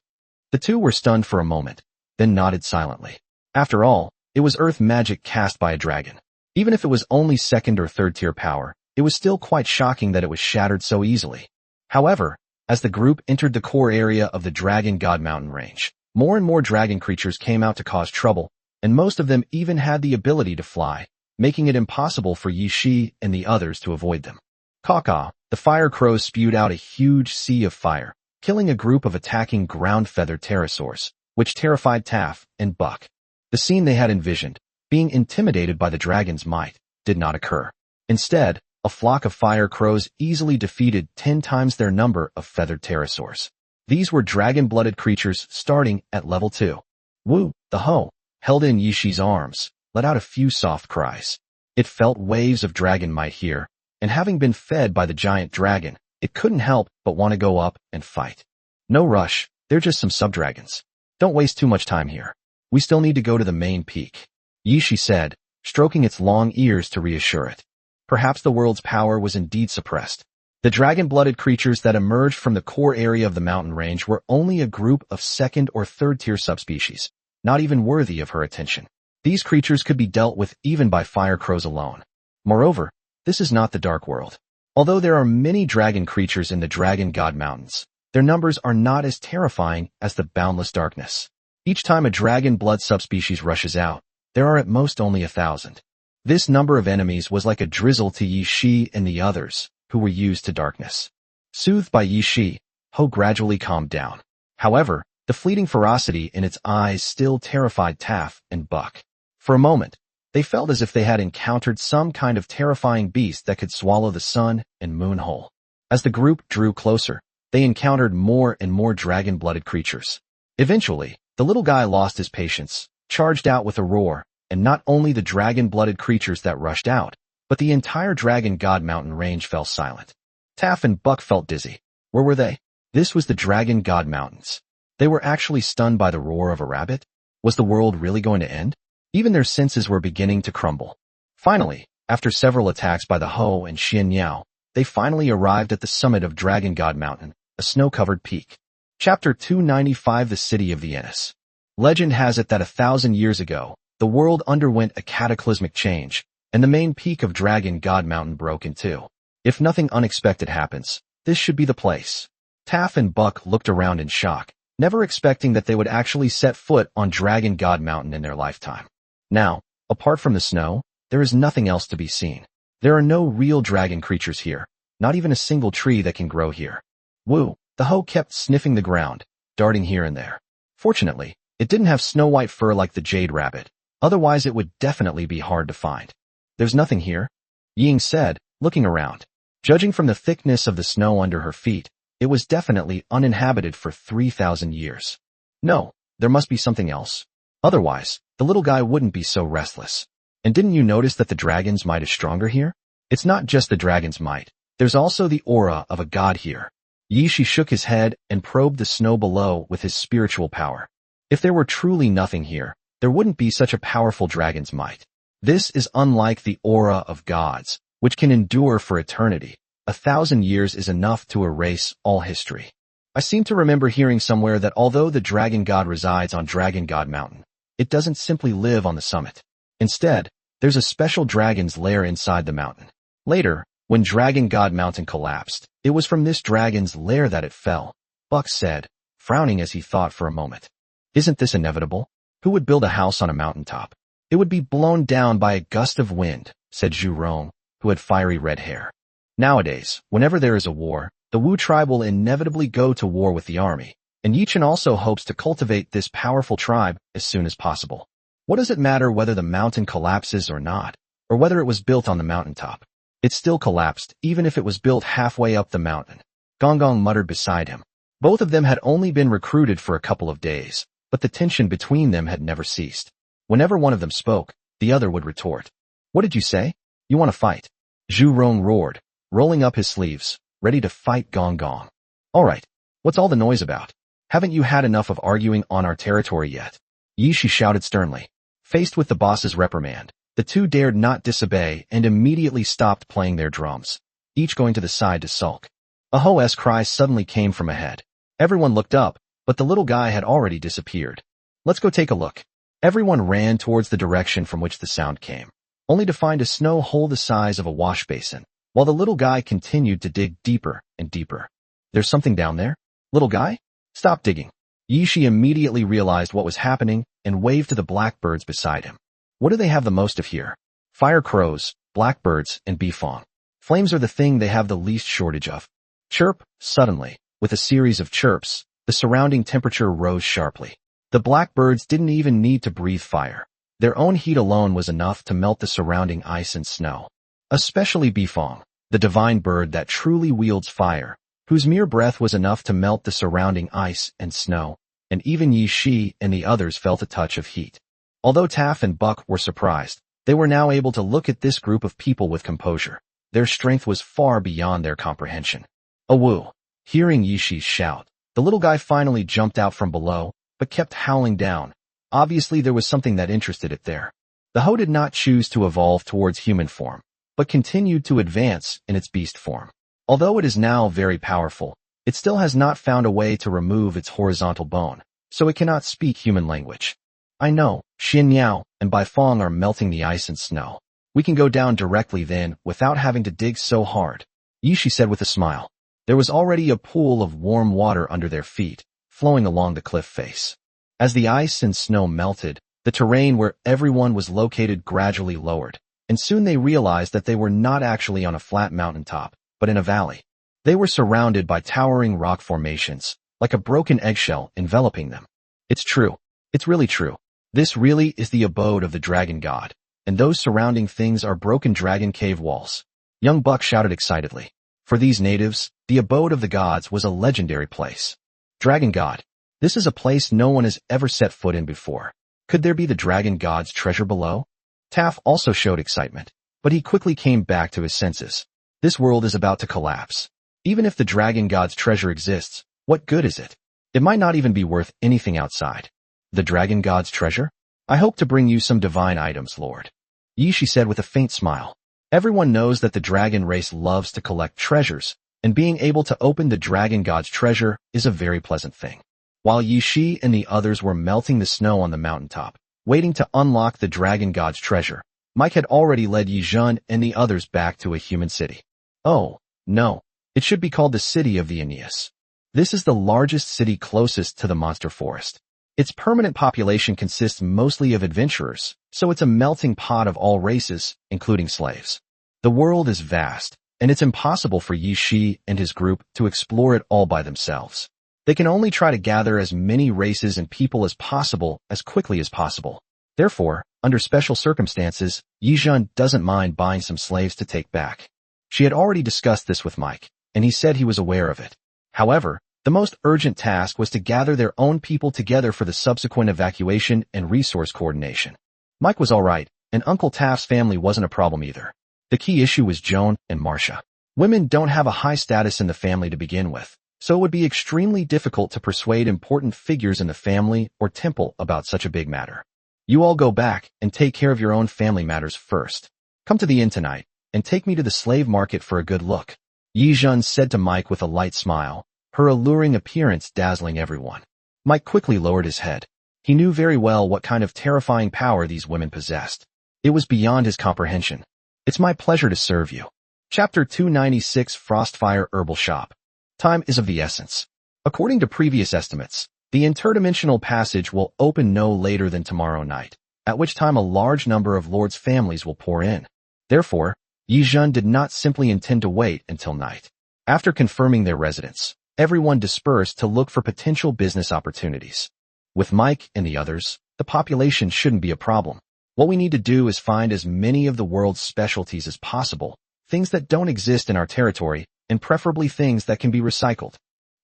The two were stunned for a moment, then nodded silently. After all, it was earth magic cast by a dragon. Even if it was only 2nd or 3rd tier power, it was still quite shocking that it was shattered so easily. However, as the group entered the core area of the Dragon God Mountain range, more and more dragon creatures came out to cause trouble, and most of them even had the ability to fly, making it impossible for Yi Shi and the others to avoid them. Caw-caw, the fire crows spewed out a huge sea of fire, killing a group of attacking ground-feathered pterosaurs, which terrified Taff and Buck. The scene they had envisioned, being intimidated by the dragon's might, did not occur. Instead, a flock of fire crows easily defeated 10 times their number of feathered pterosaurs. These were dragon-blooded creatures starting at level 2. Wu, the hoe, held in Yi Shi's arms, let out a few soft cries. It felt waves of dragon might here, and having been fed by the giant dragon, it couldn't help but want to go up and fight. No rush, they're just some sub-dragons. Don't waste too much time here. We still need to go to the main peak, Yi Shi said, stroking its long ears to reassure it. Perhaps the world's power was indeed suppressed. The dragon-blooded creatures that emerged from the core area of the mountain range were only a group of 2nd or 3rd tier subspecies, not even worthy of her attention. These creatures could be dealt with even by fire crows alone. Moreover, this is not the Dark World. Although there are many dragon creatures in the Dragon God Mountains, their numbers are not as terrifying as the boundless darkness. Each time a dragon blood subspecies rushes out, there are at most only 1,000. This number of enemies was like a drizzle to Yi Shi and the others, who were used to darkness. Soothed by Yi Shi, Ho gradually calmed down. However, the fleeting ferocity in its eyes still terrified Taff and Buck. For a moment, they felt as if they had encountered some kind of terrifying beast that could swallow the sun and moon whole. As the group drew closer, they encountered more and more dragon-blooded creatures. Eventually, the little guy lost his patience, charged out with a roar, and not only the dragon-blooded creatures that rushed out, but the entire Dragon God Mountain range fell silent. Taff and Buck felt dizzy. Where were they? This was the Dragon God Mountains. They were actually stunned by the roar of a rabbit? Was the world really going to end? Even their senses were beginning to crumble. Finally, after several attacks by the Ho and Xian Yao, they finally arrived at the summit of Dragon God Mountain, a snow-covered peak. Chapter 295, The City of the Ennis. Legend has it that 1,000 years ago, the world underwent a cataclysmic change, and the main peak of Dragon God Mountain broke in two. If nothing unexpected happens, this should be the place. Taff and Buck looked around in shock, never expecting that they would actually set foot on Dragon God Mountain in their lifetime. Now, apart from the snow, there is nothing else to be seen. There are no real dragon creatures here, not even a single tree that can grow here. Woo, the hoe kept sniffing the ground, darting here and there. Fortunately, it didn't have snow-white fur like the jade rabbit, otherwise it would definitely be hard to find. There's nothing here, Ying said, looking around. Judging from the thickness of the snow under her feet, it was definitely uninhabited for 3,000 years. No, there must be something else. Otherwise, the little guy wouldn't be so restless. And didn't you notice that the dragon's might is stronger here? It's not just the dragon's might. There's also the aura of a god here. Yishi shook his head and probed the snow below with his spiritual power. If there were truly nothing here, there wouldn't be such a powerful dragon's might. This is unlike the aura of gods, which can endure for eternity. 1,000 years is enough to erase all history. I seem to remember hearing somewhere that although the dragon god resides on Dragon God Mountain, it doesn't simply live on the summit. Instead, there's a special dragon's lair inside the mountain. Later, when Dragon God Mountain collapsed, it was from this dragon's lair that it fell, Buck said, frowning as he thought for a moment. Isn't this inevitable? Who would build a house on a mountaintop? It would be blown down by a gust of wind, said Zhu Rong, who had fiery red hair. Nowadays, whenever there is a war, the Wu tribe will inevitably go to war with the army, and Yichen also hopes to cultivate this powerful tribe as soon as possible. What does it matter whether the mountain collapses or not, or whether it was built on the mountaintop? It still collapsed, even if it was built halfway up the mountain. Gong Gong muttered beside him. Both of them had only been recruited for a couple of days, but the tension between them had never ceased. Whenever one of them spoke, the other would retort. What did you say? You want to fight? Zhu Rong roared, rolling up his sleeves, ready to fight Gong Gong. All right, what's all the noise about? Haven't you had enough of arguing on our territory yet? Yishi shouted sternly. Faced with the boss's reprimand, the two dared not disobey and immediately stopped playing their drums, each going to the side to sulk. A ho's cry suddenly came from ahead. Everyone looked up, but the little guy had already disappeared. Let's go take a look. Everyone ran towards the direction from which the sound came, only to find a snow hole the size of a wash basin, while the little guy continued to dig deeper and deeper. There's something down there? Little guy? Stop digging. Yishi immediately realized what was happening and waved to the blackbirds beside him. What do they have the most of here? Fire crows, blackbirds, and beefong. Flames are the thing they have the least shortage of. Chirp, suddenly, with a series of chirps, the surrounding temperature rose sharply. The blackbirds didn't even need to breathe fire. Their own heat alone was enough to melt the surrounding ice and snow. Especially beefong, the divine bird that truly wields fire, whose mere breath was enough to melt the surrounding ice and snow, and even Yi Shi and the others felt a touch of heat. Although Taff and Buck were surprised, they were now able to look at this group of people with composure. Their strength was far beyond their comprehension. Awoo! Hearing Yi Shi's shout, the little guy finally jumped out from below, but kept howling down. Obviously there was something that interested it there. The hoe did not choose to evolve towards human form, but continued to advance in its beast form. Although it is now very powerful, it still has not found a way to remove its horizontal bone, so it cannot speak human language. I know, Xin Yao and Bai Fong are melting the ice and snow. We can go down directly then without having to dig so hard, Yishi said with a smile. There was already a pool of warm water under their feet, flowing along the cliff face. As the ice and snow melted, the terrain where everyone was located gradually lowered, and soon they realized that they were not actually on a flat mountaintop, but in a valley. They were surrounded by towering rock formations, like a broken eggshell enveloping them. It's true. It's really true. This really is the abode of the dragon god, and those surrounding things are broken dragon cave walls. Young Buck shouted excitedly. For these natives, the abode of the gods was a legendary place. Dragon god. This is a place no one has ever set foot in before. Could there be the dragon god's treasure below? Taff also showed excitement, but he quickly came back to his senses. This world is about to collapse. Even if the dragon god's treasure exists, what good is it? It might not even be worth anything outside. The dragon god's treasure? I hope to bring you some divine items, Lord. Yishi said with a faint smile. Everyone knows that the dragon race loves to collect treasures, and being able to open the dragon god's treasure is a very pleasant thing. While Yi Shi and the others were melting the snow on the mountaintop, waiting to unlock the dragon god's treasure, Mike had already led Yi Zhen and the others back to a human city. Oh, no. It should be called the City of the Aeneas. This is the largest city closest to the monster forest. Its permanent population consists mostly of adventurers, so it's a melting pot of all races, including slaves. The world is vast, and it's impossible for Yi Shi and his group to explore it all by themselves. They can only try to gather as many races and people as possible as quickly as possible. Therefore, under special circumstances, Yi Zhen doesn't mind buying some slaves to take back. She had already discussed this with Mike, and he said he was aware of it. However, the most urgent task was to gather their own people together for the subsequent evacuation and resource coordination. Mike was alright, and Uncle Taft's family wasn't a problem either. The key issue was Joan and Marcia. Women don't have a high status in the family to begin with, so it would be extremely difficult to persuade important figures in the family or temple about such a big matter. You all go back and take care of your own family matters first. Come to the inn tonight, and take me to the slave market for a good look, Yi Zhen said to Mike with a light smile, her alluring appearance dazzling everyone. Mike quickly lowered his head. He knew very well what kind of terrifying power these women possessed. It was beyond his comprehension. It's my pleasure to serve you. Chapter 296 Frostfire Herbal Shop. Time is of the essence. According to previous estimates, the interdimensional passage will open no later than tomorrow night, at which time a large number of lords' families will pour in. Therefore, Yi Zhen did not simply intend to wait until night. After confirming their residence, everyone dispersed to look for potential business opportunities. With Mike and the others, the population shouldn't be a problem. What we need to do is find as many of the world's specialties as possible, things that don't exist in our territory, and preferably things that can be recycled.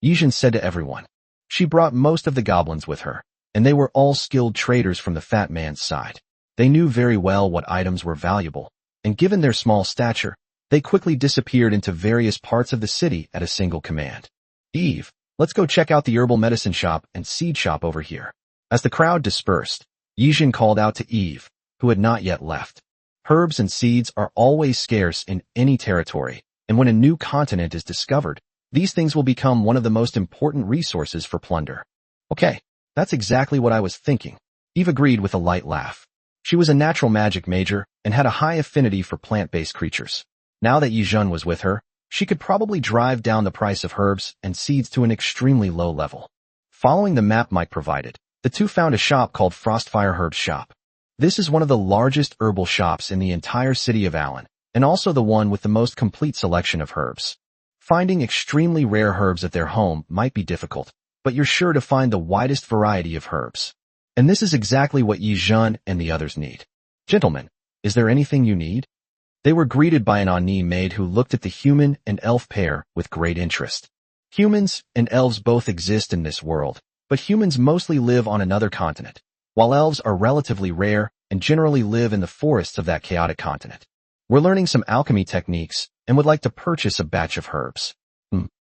Yi Zhen said to everyone. She brought most of the goblins with her, and they were all skilled traders from the fat man's side. They knew very well what items were valuable, and given their small stature, they quickly disappeared into various parts of the city at a single command. Eve, let's go check out the herbal medicine shop and seed shop over here. As the crowd dispersed, Yi Zhen called out to Eve, who had not yet left. Herbs and seeds are always scarce in any territory, and when a new continent is discovered, these things will become one of the most important resources for plunder. Okay, that's exactly what I was thinking. Eve agreed with a light laugh. She was a natural magic major and had a high affinity for plant-based creatures. Now that Yi Zhen was with her, she could probably drive down the price of herbs and seeds to an extremely low level. Following the map Mike provided, the two found a shop called Frostfire Herbs Shop. This is one of the largest herbal shops in the entire city of Allen, and also the one with the most complete selection of herbs. Finding extremely rare herbs at their home might be difficult, but you're sure to find the widest variety of herbs. And this is exactly what Yi Zhen and the others need. Gentlemen, is there anything you need? They were greeted by an Ani maid who looked at the human and elf pair with great interest. Humans and elves both exist in this world, but humans mostly live on another continent, while elves are relatively rare and generally live in the forests of that chaotic continent. We're learning some alchemy techniques and would like to purchase a batch of herbs.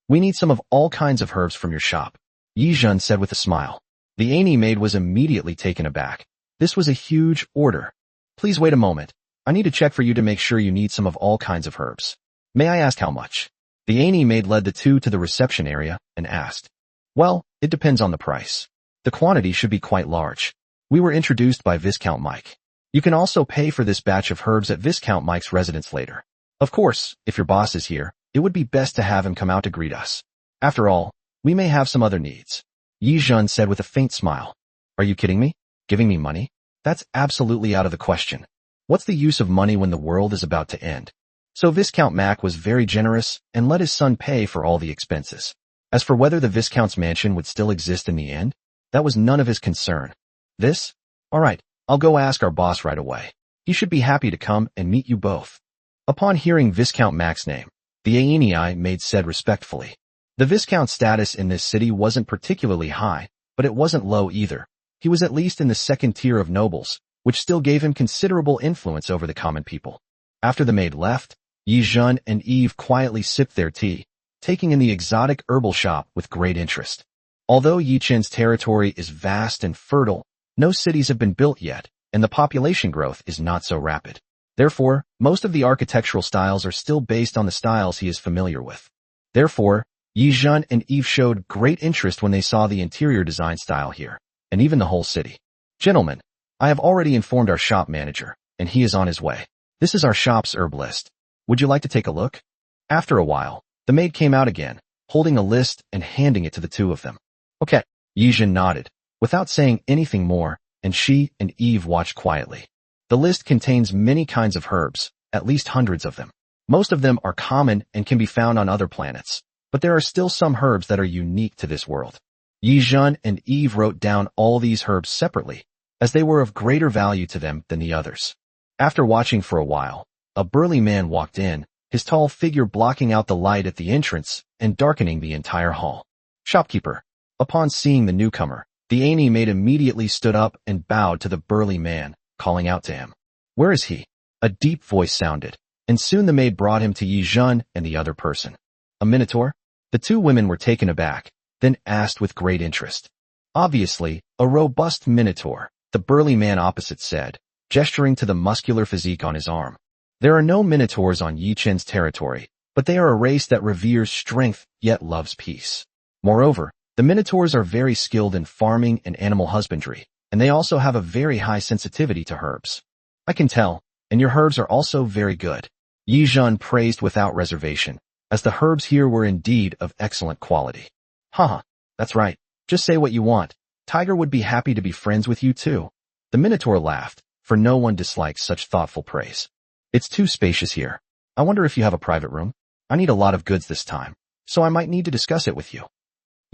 We need some of all kinds of herbs from your shop, Yi Zhen said with a smile. The Ani maid was immediately taken aback. This was a huge order. Please wait a moment. I need to check for you to make sure you need some of all kinds of herbs. May I ask how much? The Ani maid led the two to the reception area and asked. Well, it depends on the price. The quantity should be quite large. We were introduced by Viscount Mike. You can also pay for this batch of herbs at Viscount Mike's residence later. Of course, if your boss is here, it would be best to have him come out to greet us. After all, we may have some other needs. Yi Zhen said with a faint smile. Are you kidding me? Giving me money? That's absolutely out of the question. What's the use of money when the world is about to end? So Viscount Mac was very generous and let his son pay for all the expenses. As for whether the Viscount's mansion would still exist in the end, that was none of his concern. This? Alright, I'll go ask our boss right away. He should be happy to come and meet you both. Upon hearing Viscount Mac's name, the Aenii maid said respectfully. The Viscount's status in this city wasn't particularly high, but it wasn't low either. He was at least in the second tier of nobles, which still gave him considerable influence over the common people. After the maid left, Yi Zhen and Eve quietly sipped their tea, taking in the exotic herbal shop with great interest. Although Yi Chen's territory is vast and fertile, no cities have been built yet, and the population growth is not so rapid. Therefore, most of the architectural styles are still based on the styles he is familiar with. Therefore, Yi Zhen and Eve showed great interest when they saw the interior design style here, and even the whole city. Gentlemen, I have already informed our shop manager, and he is on his way. This is our shop's herb list. Would you like to take a look? After a while, the maid came out again, holding a list and handing it to the two of them. Okay, Yijin nodded, without saying anything more, and she and Eve watched quietly. The list contains many kinds of herbs, at least hundreds of them. Most of them are common and can be found on other planets, but there are still some herbs that are unique to this world. Yijin and Eve wrote down all these herbs separately, as they were of greater value to them than the others. After watching for a while, a burly man walked in, his tall figure blocking out the light at the entrance and darkening the entire hall. Shopkeeper. Upon seeing the newcomer, the Ani maid immediately stood up and bowed to the burly man, calling out to him. Where is he? A deep voice sounded, and soon the maid brought him to Yijin and the other person. A minotaur? The two women were taken aback, then asked with great interest. Obviously, a robust minotaur, the burly man opposite said, gesturing to the muscular physique on his arm. There are no minotaurs on Yichen's territory, but they are a race that reveres strength yet loves peace. Moreover, the minotaurs are very skilled in farming and animal husbandry, and they also have a very high sensitivity to herbs. I can tell, and your herbs are also very good. Yijin praised without reservation, as the herbs here were indeed of excellent quality. Haha, that's right, just say what you want. Tiger would be happy to be friends with you too. The minotaur laughed, for no one dislikes such thoughtful praise. It's too spacious here. I wonder if you have a private room? I need a lot of goods this time, so I might need to discuss it with you.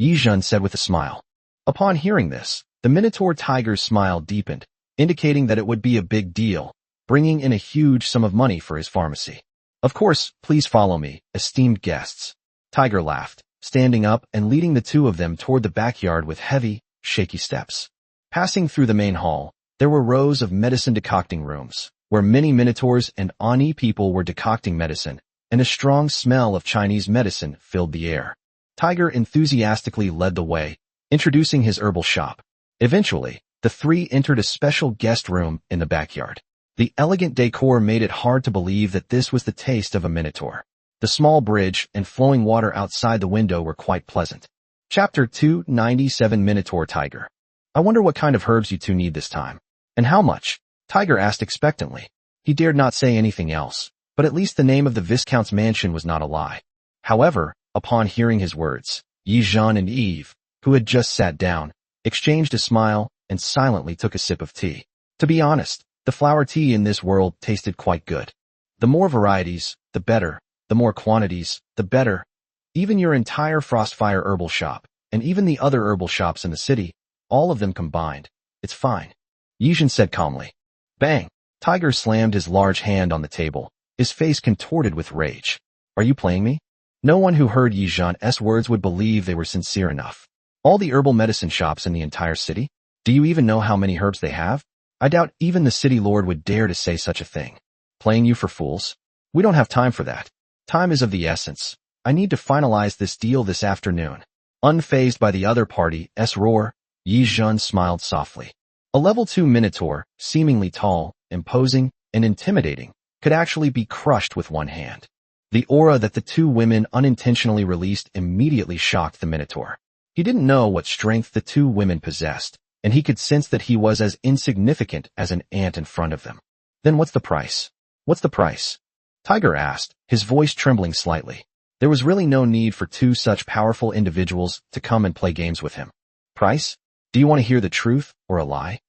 Yijin said with a smile. Upon hearing this, the Minotaur tiger's smile deepened, indicating that it would be a big deal, bringing in a huge sum of money for his pharmacy. Of course, please follow me, esteemed guests. Tiger laughed, standing up and leading the two of them toward the backyard with heavy, shaky steps. Passing through the main hall, there were rows of medicine decocting rooms, where many minotaurs and Ani people were decocting medicine, and a strong smell of Chinese medicine filled the air. Tiger enthusiastically led the way, introducing his herbal shop. Eventually, the three entered a special guest room in the backyard. The elegant decor made it hard to believe that this was the taste of a minotaur. The small bridge and flowing water outside the window were quite pleasant. Chapter 297 Minotaur Tiger. I wonder what kind of herbs you two need this time. And how much? Tiger asked expectantly. He dared not say anything else, but at least the name of the Viscount's mansion was not a lie. However, upon hearing his words, Yijin and Eve, who had just sat down, exchanged a smile and silently took a sip of tea. To be honest, the flower tea in this world tasted quite good. The more varieties, the better. The more quantities, the better. Even your entire Frostfire herbal shop, and even the other herbal shops in the city, all of them combined. It's fine. Yijin said calmly. Bang! Tiger slammed his large hand on the table, his face contorted with rage. Are you playing me? No one who heard Yijin's words would believe they were sincere enough. All the herbal medicine shops in the entire city? Do you even know how many herbs they have? I doubt even the city lord would dare to say such a thing. Playing you for fools? We don't have time for that. Time is of the essence. I need to finalize this deal this afternoon. Unfazed by the other party's roar, Yijin smiled softly. A level 2 minotaur, seemingly tall, imposing, and intimidating, could actually be crushed with one hand. The aura that the two women unintentionally released immediately shocked the minotaur. He didn't know what strength the two women possessed, and he could sense that he was as insignificant as an ant in front of them. Then what's the price? What's the price? Tiger asked, his voice trembling slightly. There was really no need for two such powerful individuals to come and play games with him. Price? Do you want to hear the truth or a lie?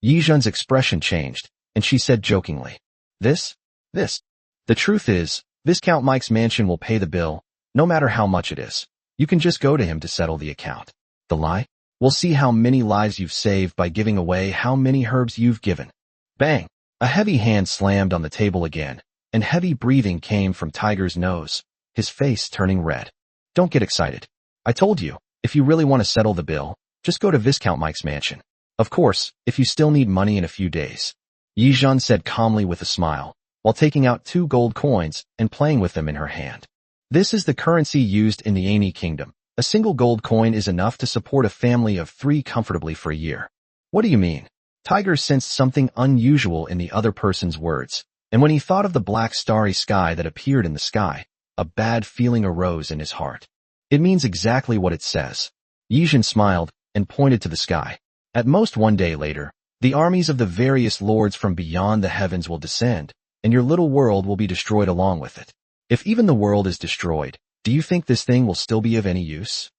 Yijin's expression changed, and she said jokingly. This. The truth is, Viscount Mike's mansion will pay the bill, no matter how much it is. You can just go to him to settle the account. The lie? We'll see how many lives you've saved by giving away how many herbs you've given. Bang! A heavy hand slammed on the table again, and heavy breathing came from Tiger's nose, his face turning red. Don't get excited. I told you, if you really want to settle the bill, just go to Viscount Mike's mansion. Of course, if you still need money in a few days. Yijin said calmly with a smile, while taking out 2 gold coins and playing with them in her hand. This is the currency used in the Ani kingdom. A single gold coin is enough to support a family of 3 comfortably for a year. What do you mean? Tiger sensed something unusual in the other person's words, and when he thought of the black starry sky that appeared in the sky, a bad feeling arose in his heart. It means exactly what it says. Yijin smiled and pointed to the sky. At most one day later, the armies of the various lords from beyond the heavens will descend, and your little world will be destroyed along with it. If even the world is destroyed, Do you think this thing will still be of any use?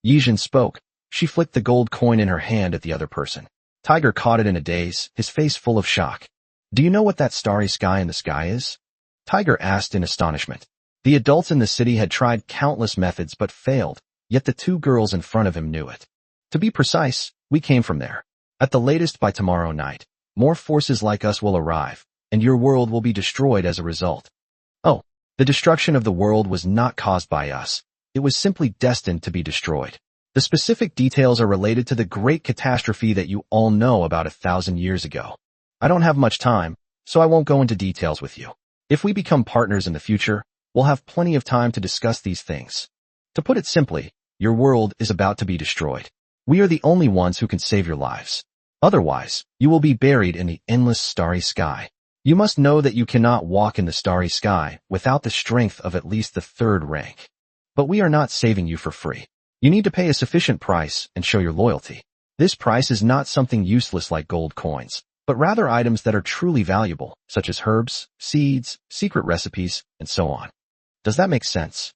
Yijin spoke. She flicked the gold coin in her hand at the other person. Tiger caught it in a daze, his face full of shock. Do you know what that starry sky in the sky is? Tiger asked in astonishment. The adults in the city had tried countless methods but failed, yet the two girls in front of him knew it. To be precise, we came from there. At the latest by tomorrow night, more forces like us will arrive, and your world will be destroyed as a result. Oh, the destruction of the world was not caused by us. It was simply destined to be destroyed. The specific details are related to the great catastrophe that you all know about 1,000 years ago. I don't have much time, so I won't go into details with you. If we become partners in the future, we'll have plenty of time to discuss these things. To put it simply, your world is about to be destroyed. We are the only ones who can save your lives. Otherwise, you will be buried in the endless starry sky. You must know that you cannot walk in the starry sky without the strength of at least the 3rd rank. But we are not saving you for free. You need to pay a sufficient price and show your loyalty. This price is not something useless like gold coins, but rather items that are truly valuable, such as herbs, seeds, secret recipes, and so on. Does that make sense?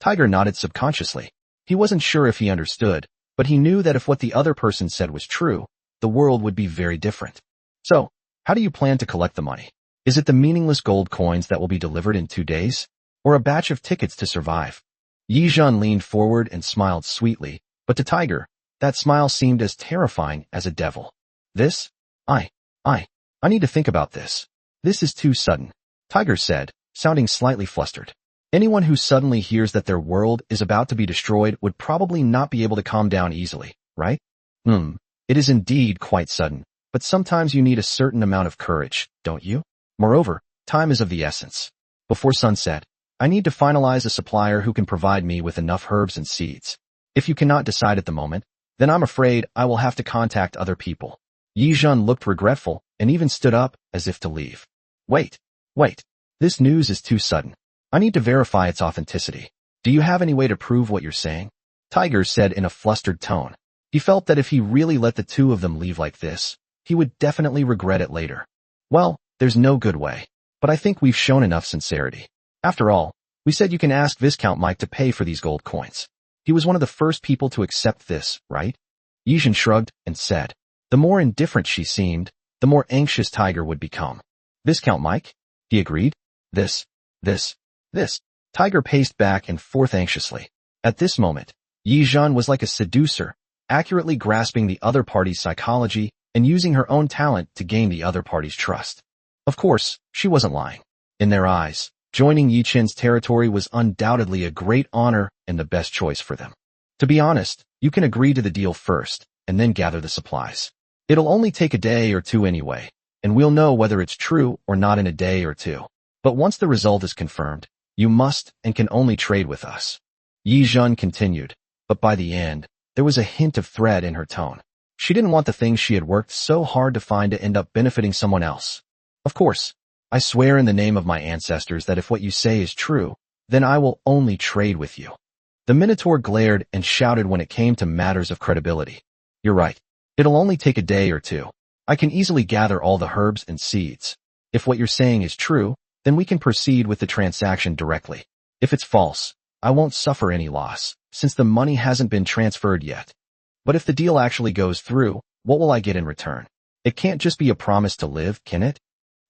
Tiger nodded subconsciously. He wasn't sure if he understood, but he knew that if what the other person said was true, the world would be very different. So, how do you plan to collect the money? Is it the meaningless gold coins that will be delivered in 2 days? Or a batch of tickets to survive? Yijun leaned forward and smiled sweetly, but to Tiger, that smile seemed as terrifying as a devil. This? I need to think about this. This is too sudden, Tiger said, sounding slightly flustered. Anyone who suddenly hears that their world is about to be destroyed would probably not be able to calm down easily, right? It is indeed quite sudden, but sometimes you need a certain amount of courage, don't you? Moreover, time is of the essence. Before sunset, I need to finalize a supplier who can provide me with enough herbs and seeds. If you cannot decide at the moment, then I'm afraid I will have to contact other people. Yijun looked regretful and even stood up as if to leave. Wait. This news is too sudden. I need to verify its authenticity. Do you have any way to prove what you're saying? Tiger said in a flustered tone. He felt that if he really let the two of them leave like this, he would definitely regret it later. Well, there's no good way, but I think we've shown enough sincerity. After all, we said you can ask Viscount Mike to pay for these gold coins. He was one of the first people to accept this, right? Yijun shrugged and said. The more indifferent she seemed, the more anxious Tiger would become. Viscount Mike? He agreed. This. Tiger paced back and forth anxiously. At this moment, Yijun was like a seducer, accurately grasping the other party's psychology and using her own talent to gain the other party's trust. Of course, she wasn't lying. In their eyes, joining Yichin's territory was undoubtedly a great honor and the best choice for them. To be honest, you can agree to the deal first, and then gather the supplies. It'll only take a day or two anyway, and we'll know whether it's true or not in a day or two. But once the result is confirmed, you must and can only trade with us. Yijun continued, but by the end, there was a hint of threat in her tone. She didn't want the things she had worked so hard to find to end up benefiting someone else. Of course, I swear in the name of my ancestors that if what you say is true, then I will only trade with you. The Minotaur glared and shouted when it came to matters of credibility. You're right. It'll only take a day or two. I can easily gather all the herbs and seeds. If what you're saying is true, then we can proceed with the transaction directly. If it's false, I won't suffer any loss, since the money hasn't been transferred yet. But if the deal actually goes through, what will I get in return? It can't just be a promise to live, can it?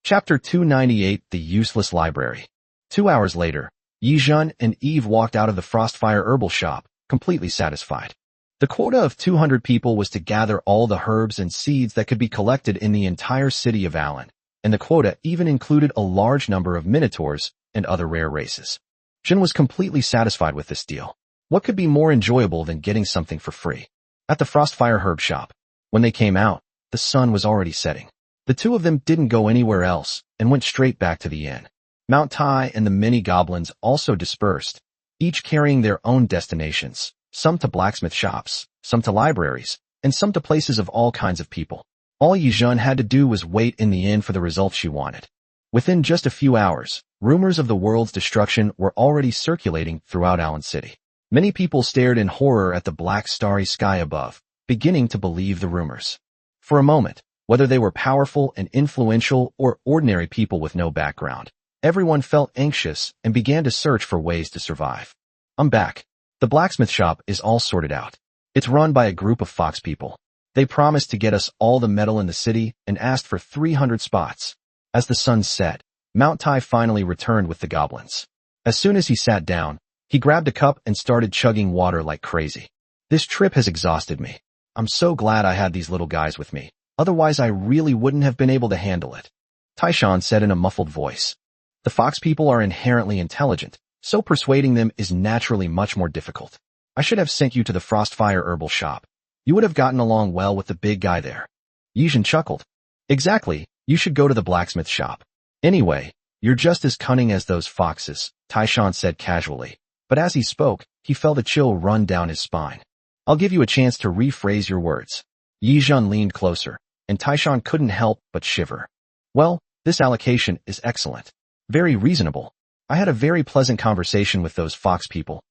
Chapter 298, The Useless Library. 2 hours later, Yijun and Eve walked out of the Frostfire herbal shop, completely satisfied. The quota of 200 people was to gather all the herbs and seeds that could be collected in the entire city of Allen, and the quota even included a large number of minotaurs and other rare races. Jin was completely satisfied with this deal. What could be more enjoyable than getting something for free? At the Frostfire herb shop, when they came out, the sun was already setting. The two of them didn't go anywhere else and went straight back to the inn. Mount Tai and the many goblins also dispersed, each carrying their own destinations, some to blacksmith shops, some to libraries, and some to places of all kinds of people. All Yijun had to do was wait in the inn for the results she wanted. Within just a few hours, rumors of the world's destruction were already circulating throughout Allen City. Many people stared in horror at the black starry sky above, beginning to believe the rumors. For a moment, whether they were powerful and influential or ordinary people with no background, everyone felt anxious and began to search for ways to survive. I'm back. The blacksmith shop is all sorted out. It's run by a group of fox people. They promised to get us all the metal in the city and asked for 300 spots. As the sun set, Mount Tai finally returned with the goblins. As soon as he sat down, he grabbed a cup and started chugging water like crazy. This trip has exhausted me. I'm so glad I had these little guys with me. Otherwise I really wouldn't have been able to handle it. Taishan said in a muffled voice. The fox people are inherently intelligent, so persuading them is naturally much more difficult. I should have sent you to the Frostfire herbal shop. You would have gotten along well with the big guy there. Yijin chuckled. Exactly, you should go to the blacksmith shop. Anyway, you're just as cunning as those foxes, Taishan said casually. But as he spoke, he felt a chill run down his spine. I'll give you a chance to rephrase your words. Yijin leaned closer, and Taishan couldn't help but shiver. Well, this allocation is excellent. Very reasonable. I had a very pleasant conversation with those fox people.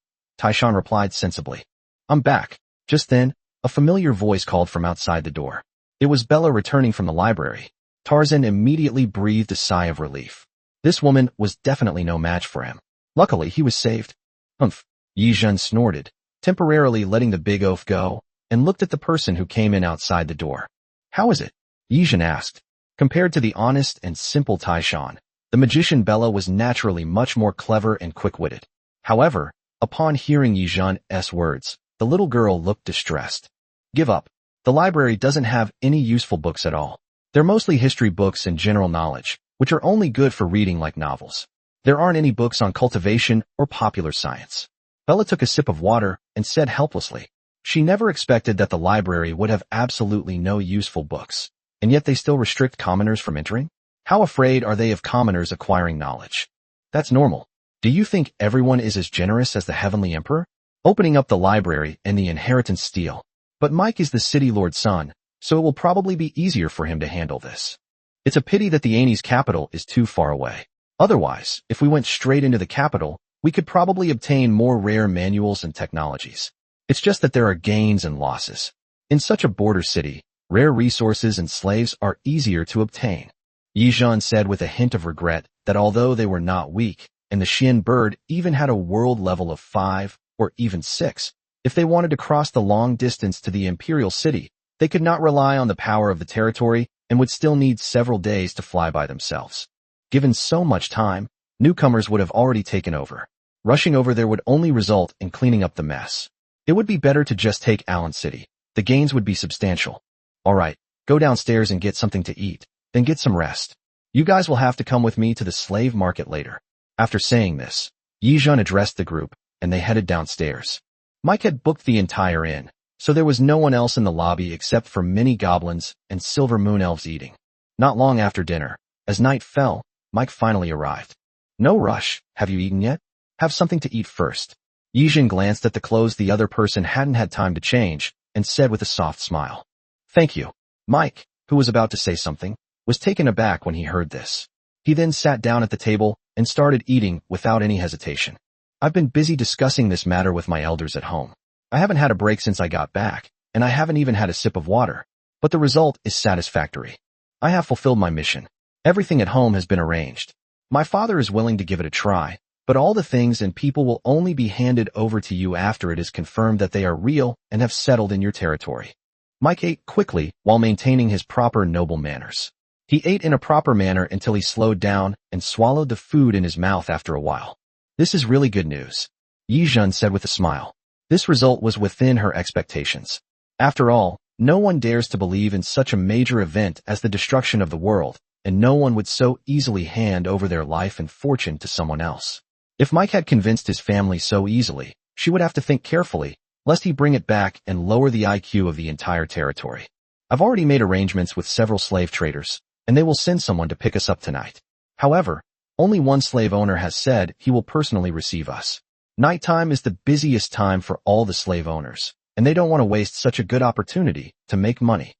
Taishan replied sensibly. I'm back. Just then, a familiar voice called from outside the door. It was Bella returning from the library. Tarzan immediately breathed a sigh of relief. This woman was definitely no match for him. Luckily, he was saved. Humph. Yijin snorted, temporarily letting the big oaf go, and looked at the person who came in outside the door. How is it? Yijin asked. Compared to the honest and simple Taishan, the magician Bella was naturally much more clever and quick-witted. However, upon hearing Yijin's words, the little girl looked distressed. Give up. The library doesn't have any useful books at all. They're mostly history books and general knowledge, which are only good for reading like novels. There aren't any books on cultivation or popular science. Bella took a sip of water and said helplessly. She never expected that the library would have absolutely no useful books, and yet they still restrict commoners from entering? How afraid are they of commoners acquiring knowledge? That's normal. Do you think everyone is as generous as the Heavenly Emperor? Opening up the library and the inheritance steal. But Mike is the city lord's son, so it will probably be easier for him to handle this. It's a pity that the Anie's capital is too far away. Otherwise, if we went straight into the capital, we could probably obtain more rare manuals and technologies. It's just that there are gains and losses. In such a border city, rare resources and slaves are easier to obtain. Yijin said with a hint of regret that although they were not weak, and the Xian bird even had a world level of 5 or even 6, if they wanted to cross the long distance to the imperial city, they could not rely on the power of the territory and would still need several days to fly by themselves. Given so much time, newcomers would have already taken over. Rushing over there would only result in cleaning up the mess. It would be better to just take Allen City. The gains would be substantial. Alright, go downstairs and get something to eat, then get some rest. You guys will have to come with me to the slave market later. After saying this, Yijin addressed the group, and they headed downstairs. Mike had booked the entire inn, so there was no one else in the lobby except for many goblins and silver moon elves eating. Not long after dinner, as night fell, Mike finally arrived. No rush, have you eaten yet? Have something to eat first. Yijin glanced at the clothes the other person hadn't had time to change, and said with a soft smile. Thank you. Mike, who was about to say something, was taken aback when he heard this. He then sat down at the table and started eating without any hesitation. I've been busy discussing this matter with my elders at home. I haven't had a break since I got back, and I haven't even had a sip of water, but the result is satisfactory. I have fulfilled my mission. Everything at home has been arranged. My father is willing to give it a try, but all the things and people will only be handed over to you after it is confirmed that they are real and have settled in your territory. Mike ate quickly while maintaining his proper noble manners. He ate in a proper manner until he slowed down and swallowed the food in his mouth after a while. This is really good news, Yijin said with a smile. This result was within her expectations. After all, no one dares to believe in such a major event as the destruction of the world, and no one would so easily hand over their life and fortune to someone else. If Mike had convinced his family so easily, she would have to think carefully, lest he bring it back and lower the IQ of the entire territory. I've already made arrangements with several slave traders, and they will send someone to pick us up tonight. However, only one slave owner has said he will personally receive us. Nighttime is the busiest time for all the slave owners, and they don't want to waste such a good opportunity to make money.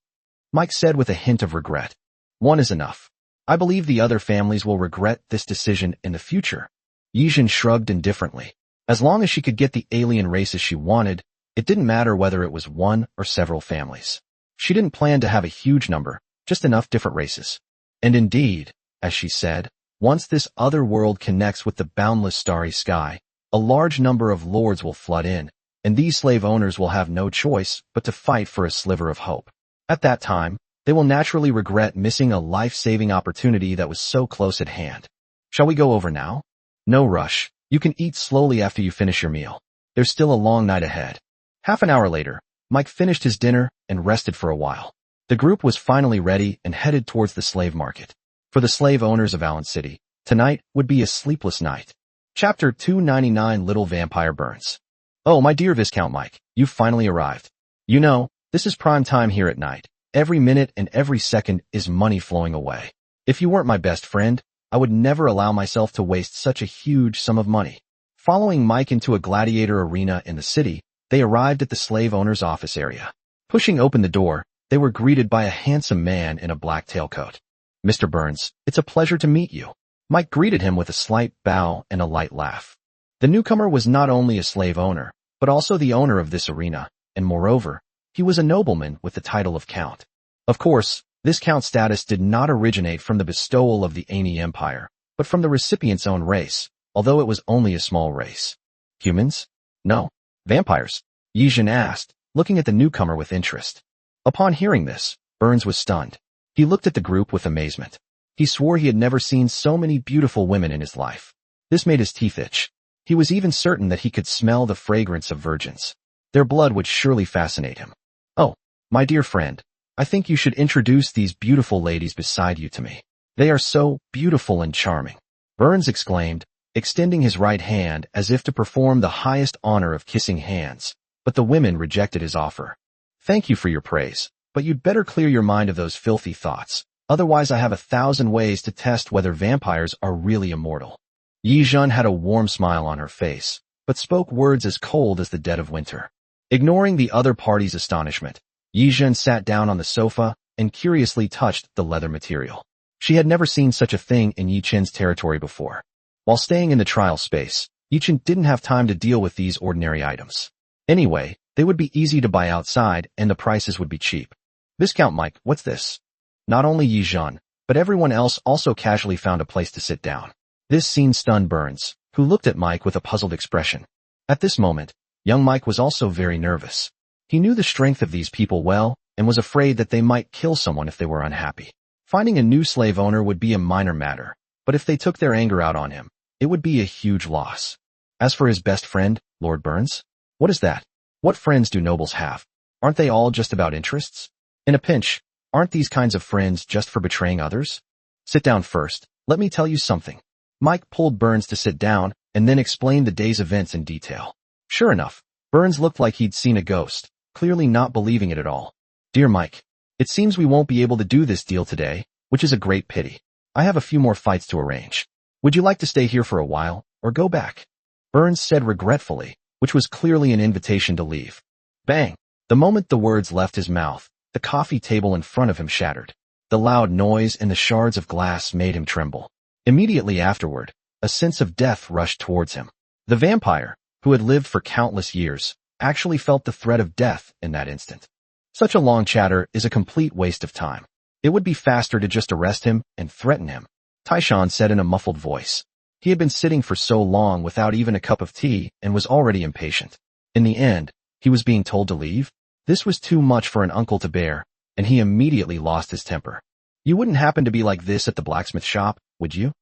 Mike said with a hint of regret. One is enough. I believe the other families will regret this decision in the future. Yijin shrugged indifferently. As long as she could get the alien races she wanted, it didn't matter whether it was one or several families. She didn't plan to have a huge number, just enough different races. And indeed, as she said, once this other world connects with the boundless starry sky, a large number of lords will flood in, and these slave owners will have no choice but to fight for a sliver of hope. At that time, they will naturally regret missing a life-saving opportunity that was so close at hand. Shall we go over now? No rush. You can eat slowly after you finish your meal. There's still a long night ahead. Half an hour later, Mike finished his dinner and rested for a while. The group was finally ready and headed towards the slave market. For the slave owners of Allen City, tonight would be a sleepless night. Chapter 299 Little Vampire Burns. Oh, my dear Viscount Mike, you've finally arrived. You know, this is prime time here at night. Every minute and every second is money flowing away. If you weren't my best friend, I would never allow myself to waste such a huge sum of money. Following Mike into a gladiator arena in the city, they arrived at the slave owner's office area. Pushing open the door, they were greeted by a handsome man in a black tailcoat. Mr. Burns, it's a pleasure to meet you. Mike greeted him with a slight bow and a light laugh. The newcomer was not only a slave owner, but also the owner of this arena, and moreover, he was a nobleman with the title of Count. Of course, this Count status did not originate from the bestowal of the Ani Empire, but from the recipient's own race, although it was only a small race. Humans? No. Vampires? Yijin asked, looking at the newcomer with interest. Upon hearing this, Burns was stunned. He looked at the group with amazement. He swore he had never seen so many beautiful women in his life. This made his teeth itch. He was even certain that he could smell the fragrance of virgins. Their blood would surely fascinate him. Oh, my dear friend, I think you should introduce these beautiful ladies beside you to me. They are so beautiful and charming. Burns exclaimed, extending his right hand as if to perform the highest honor of kissing hands, but the women rejected his offer. Thank you for your praise, but you'd better clear your mind of those filthy thoughts. Otherwise I have 1,000 ways to test whether vampires are really immortal. Yijun had a warm smile on her face, but spoke words as cold as the dead of winter. Ignoring the other party's astonishment, Yijun sat down on the sofa and curiously touched the leather material. She had never seen such a thing in Yichen's territory before. While staying in the trial space, Yichen didn't have time to deal with these ordinary items. Anyway, they would be easy to buy outside and the prices would be cheap. Viscount Mike, what's this? Not only Yijun, but everyone else also casually found a place to sit down. This scene stunned Burns, who looked at Mike with a puzzled expression. At this moment, young Mike was also very nervous. He knew the strength of these people well and was afraid that they might kill someone if they were unhappy. Finding a new slave owner would be a minor matter, but if they took their anger out on him, it would be a huge loss. As for his best friend, Lord Burns, what is that? What friends do nobles have? Aren't they all just about interests? In a pinch, aren't these kinds of friends just for betraying others? Sit down first, let me tell you something. Mike pulled Burns to sit down and then explained the day's events in detail. Sure enough, Burns looked like he'd seen a ghost, clearly not believing it at all. Dear Mike, it seems we won't be able to do this deal today, which is a great pity. I have a few more fights to arrange. Would you like to stay here for a while, or go back? Burns said regretfully, which was clearly an invitation to leave. Bang! The moment the words left his mouth, the coffee table in front of him shattered. The loud noise and the shards of glass made him tremble. Immediately afterward, a sense of death rushed towards him. The vampire, who had lived for countless years, actually felt the threat of death in that instant. Such a long chatter is a complete waste of time. It would be faster to just arrest him and threaten him, Taishan said in a muffled voice. He had been sitting for so long without even a cup of tea and was already impatient. In the end, he was being told to leave? This was too much for an uncle to bear, and he immediately lost his temper. You wouldn't happen to be like this at the blacksmith shop, would you?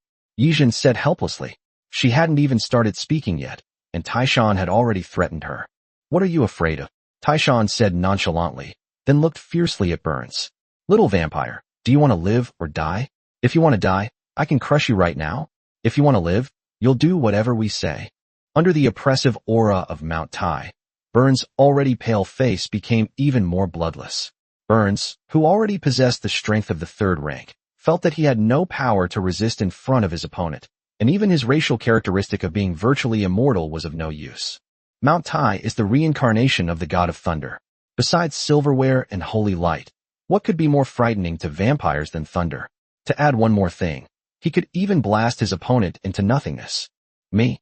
Yijin said helplessly. She hadn't even started speaking yet, and Taishan had already threatened her. What are you afraid of? Taishan said nonchalantly, then looked fiercely at Burns. Little vampire, do you want to live or die? If you want to die, I can crush you right now. If you want to live, you'll do whatever we say. Under the oppressive aura of Mount Tai, Burns' already pale face became even more bloodless. Burns, who already possessed the strength of the third rank, felt that he had no power to resist in front of his opponent, and even his racial characteristic of being virtually immortal was of no use. Mount Tai is the reincarnation of the god of thunder. Besides silverware and holy light, what could be more frightening to vampires than thunder? To add one more thing, he could even blast his opponent into nothingness. Me,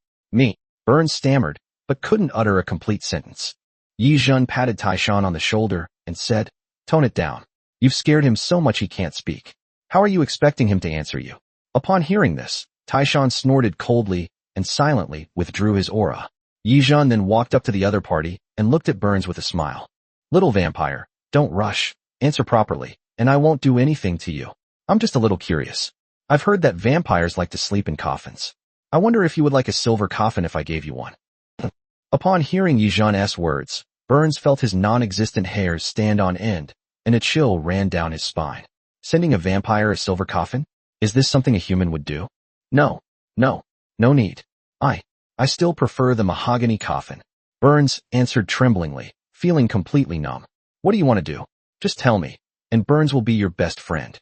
Burns stammered, but couldn't utter a complete sentence. Yijun patted Taishan on the shoulder and said, Tone it down. You've scared him so much he can't speak. How are you expecting him to answer you? Upon hearing this, Taishan snorted coldly and silently withdrew his aura. Yizhan then walked up to the other party and looked at Burns with a smile. Little vampire, don't rush, answer properly, and I won't do anything to you. I'm just a little curious. I've heard that vampires like to sleep in coffins. I wonder if you would like a silver coffin if I gave you one. Upon hearing Yizhan's words, Burns felt his non-existent hairs stand on end, and a chill ran down his spine. Sending a vampire a silver coffin? Is this something a human would do? No need. I still prefer the mahogany coffin. Burns answered tremblingly, feeling completely numb. What do you want to do? Just tell me, and Burns will be your best friend.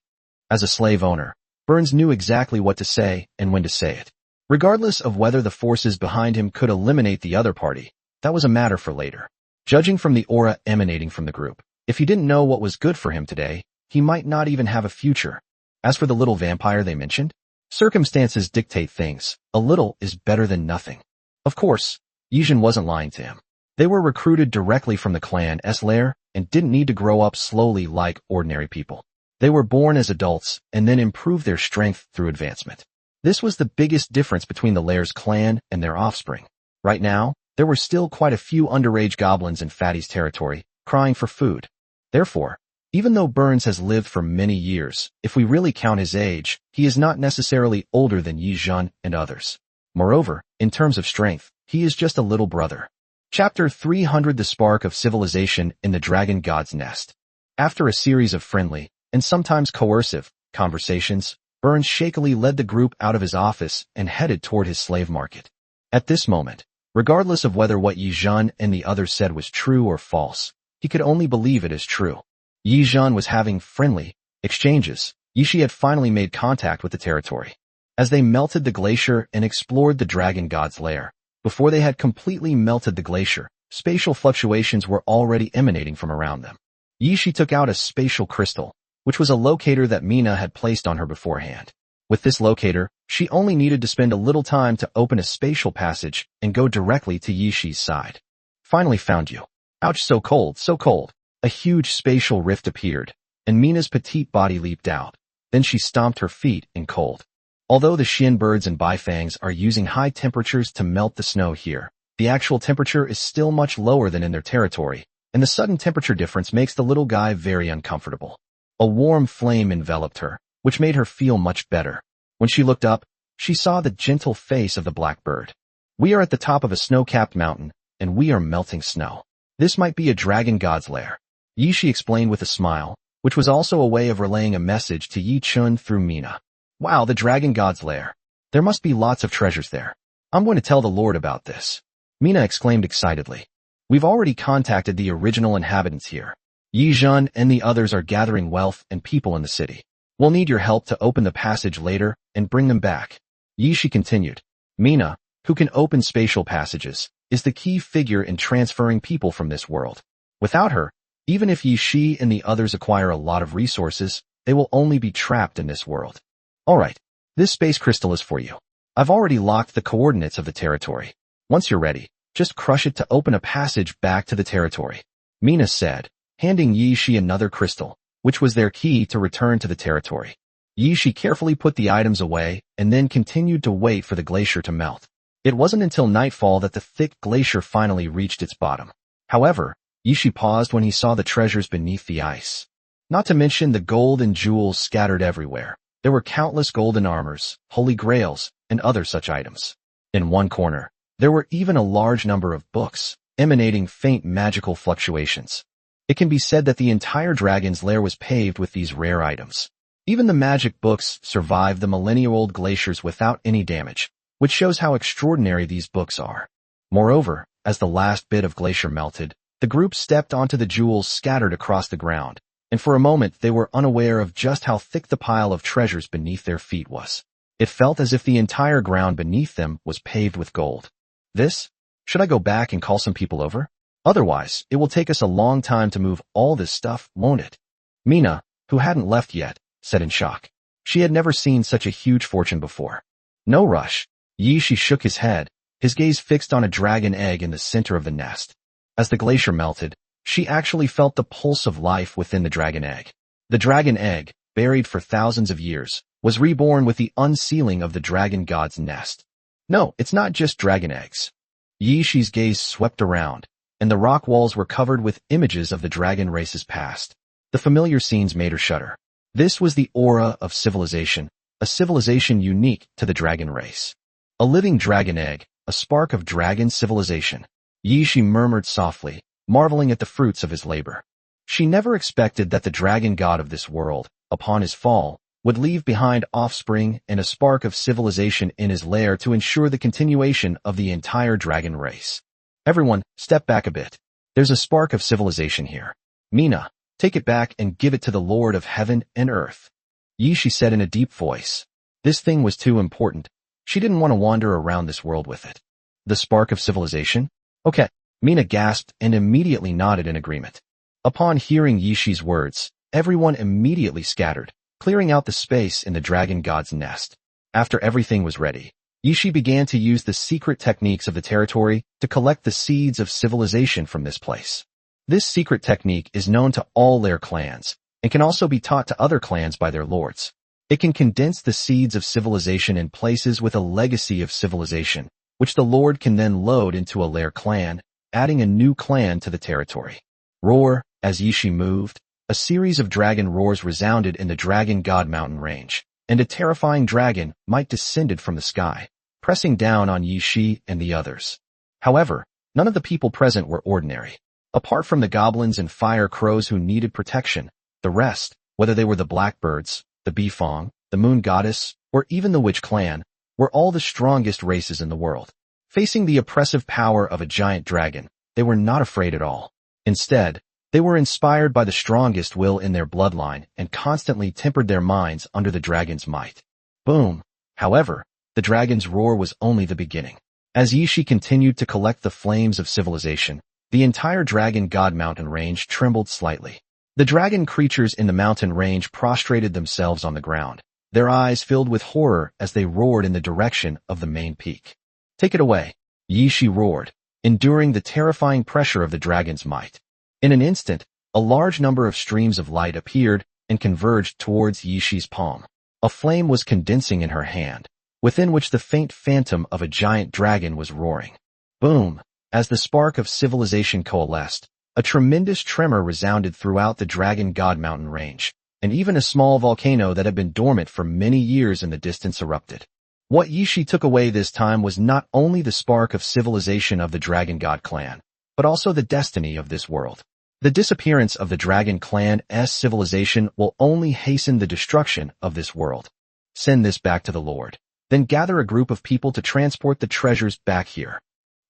As a slave owner, Burns knew exactly what to say and when to say it. Regardless of whether the forces behind him could eliminate the other party, that was a matter for later. Judging from the aura emanating from the group, if he didn't know what was good for him today, he might not even have a future. As for the little vampire they mentioned, circumstances dictate things. A little is better than nothing. Of course, Yizhan wasn't lying to him. They were recruited directly from the clan's lair and didn't need to grow up slowly like ordinary people. They were born as adults and then improved their strength through advancement. This was the biggest difference between the lair's clan and their offspring. Right now, there were still quite a few underage goblins in Fatty's territory, crying for food. Therefore, even though Burns has lived for many years, if we really count his age, he is not necessarily older than Yizhan and others. Moreover, in terms of strength, he is just a little brother. Chapter 300: The Spark of Civilization in the Dragon God's Nest. After a series of friendly, and sometimes coercive, conversations, Burns shakily led the group out of his office and headed toward his slave market. At this moment, regardless of whether what Yizhan and the others said was true or false, he could only believe it as true. Yizhan was having friendly exchanges. Yishi had finally made contact with the territory. As they melted the glacier and explored the dragon god's lair, before they had completely melted the glacier, spatial fluctuations were already emanating from around them. Yishi took out a spatial crystal, which was a locator that Mina had placed on her beforehand. With this locator, she only needed to spend a little time to open a spatial passage and go directly to Yishi's side. Finally found you. Ouch, so cold, so cold. A huge spatial rift appeared, and Mina's petite body leaped out. Then she stomped her feet in cold. Although the Shin birds and Baifangs are using high temperatures to melt the snow here, the actual temperature is still much lower than in their territory, and the sudden temperature difference makes the little guy very uncomfortable. A warm flame enveloped her, which made her feel much better. When she looked up, she saw the gentle face of the blackbird. We are at the top of a snow-capped mountain, and we are melting snow. This might be a dragon god's lair. Yishi explained with a smile, which was also a way of relaying a message to Yi Chun through Mina. Wow, the dragon god's lair. There must be lots of treasures there. I'm going to tell the Lord about this. Mina exclaimed excitedly. We've already contacted the original inhabitants here. Yizhan and the others are gathering wealth and people in the city. We'll need your help to open the passage later and bring them back. Yishi continued. Mina, who can open spatial passages, is the key figure in transferring people from this world. Without her, even if Yishi and the others acquire a lot of resources, they will only be trapped in this world. Alright, this space crystal is for you. I've already locked the coordinates of the territory. Once you're ready, just crush it to open a passage back to the territory. Mina said, handing Yishi another crystal, which was their key to return to the territory. Yishi carefully put the items away and then continued to wait for the glacier to melt. It wasn't until nightfall that the thick glacier finally reached its bottom. However, Yishi paused when he saw the treasures beneath the ice. Not to mention the gold and jewels scattered everywhere. There were countless golden armors, holy grails, and other such items. In one corner, there were even a large number of books, emanating faint magical fluctuations. It can be said that the entire dragon's lair was paved with these rare items. Even the magic books survived the millennia-old glaciers without any damage, which shows how extraordinary these books are. Moreover, as the last bit of glacier melted, the group stepped onto the jewels scattered across the ground, and for a moment they were unaware of just how thick the pile of treasures beneath their feet was. It felt as if the entire ground beneath them was paved with gold. Should I go back and call some people over? Otherwise, it will take us a long time to move all this stuff, won't it? Mina, who hadn't left yet, said in shock. She had never seen such a huge fortune before. No rush. Yishi shook his head, his gaze fixed on a dragon egg in the center of the nest. As the glacier melted, she actually felt the pulse of life within the dragon egg. The dragon egg, buried for thousands of years, was reborn with the unsealing of the dragon god's nest. No, it's not just dragon eggs. Yi Shi's gaze swept around, and the rock walls were covered with images of the dragon race's past. The familiar scenes made her shudder. This was the aura of civilization, a civilization unique to the dragon race. A living dragon egg, a spark of dragon civilization. Yi Shi murmured softly, marveling at the fruits of his labor. She never expected that the dragon god of this world, upon his fall, would leave behind offspring and a spark of civilization in his lair to ensure the continuation of the entire dragon race. Everyone, step back a bit. There's a spark of civilization here. Mina, take it back and give it to the Lord of Heaven and Earth. Yi Shi said in a deep voice. This thing was too important. She didn't want to wander around this world with it. The spark of civilization? Okay. Mina gasped and immediately nodded in agreement. Upon hearing Yi Shi's words, everyone immediately scattered, clearing out the space in the dragon god's nest. After everything was ready, Yi Shi began to use the secret techniques of the territory to collect the seeds of civilization from this place. This secret technique is known to all their clans, and can also be taught to other clans by their lords. It can condense the seeds of civilization in places with a legacy of civilization, which the lord can then load into a lair clan, adding a new clan to the territory. Roar, as Yi Shi moved, a series of dragon roars resounded in the Dragon God mountain range, and a terrifying dragon might descended from the sky, pressing down on Yi Shi and the others. However, none of the people present were ordinary. Apart from the goblins and fire crows who needed protection, the rest, whether they were the blackbirds, the Bifong, the moon goddess, or even the witch clan, were all the strongest races in the world. Facing the oppressive power of a giant dragon, they were not afraid at all. Instead, they were inspired by the strongest will in their bloodline and constantly tempered their minds under the dragon's might. Boom! However, the dragon's roar was only the beginning. As Yi Shi continued to collect the flames of civilization, the entire Dragon God mountain range trembled slightly. The dragon creatures in the mountain range prostrated themselves on the ground, their eyes filled with horror as they roared in the direction of the main peak. Take it away, Yi Shi roared, enduring the terrifying pressure of the dragon's might. In an instant, a large number of streams of light appeared and converged towards Yi Shi's palm. A flame was condensing in her hand, within which the faint phantom of a giant dragon was roaring. Boom! As the spark of civilization coalesced, a tremendous tremor resounded throughout the Dragon God mountain range, and even a small volcano that had been dormant for many years in the distance erupted. What Yi Shi took away this time was not only the spark of civilization of the Dragon God clan, but also the destiny of this world. The disappearance of the Dragon clan's civilization will only hasten the destruction of this world. Send this back to the Lord. Then gather a group of people to transport the treasures back here.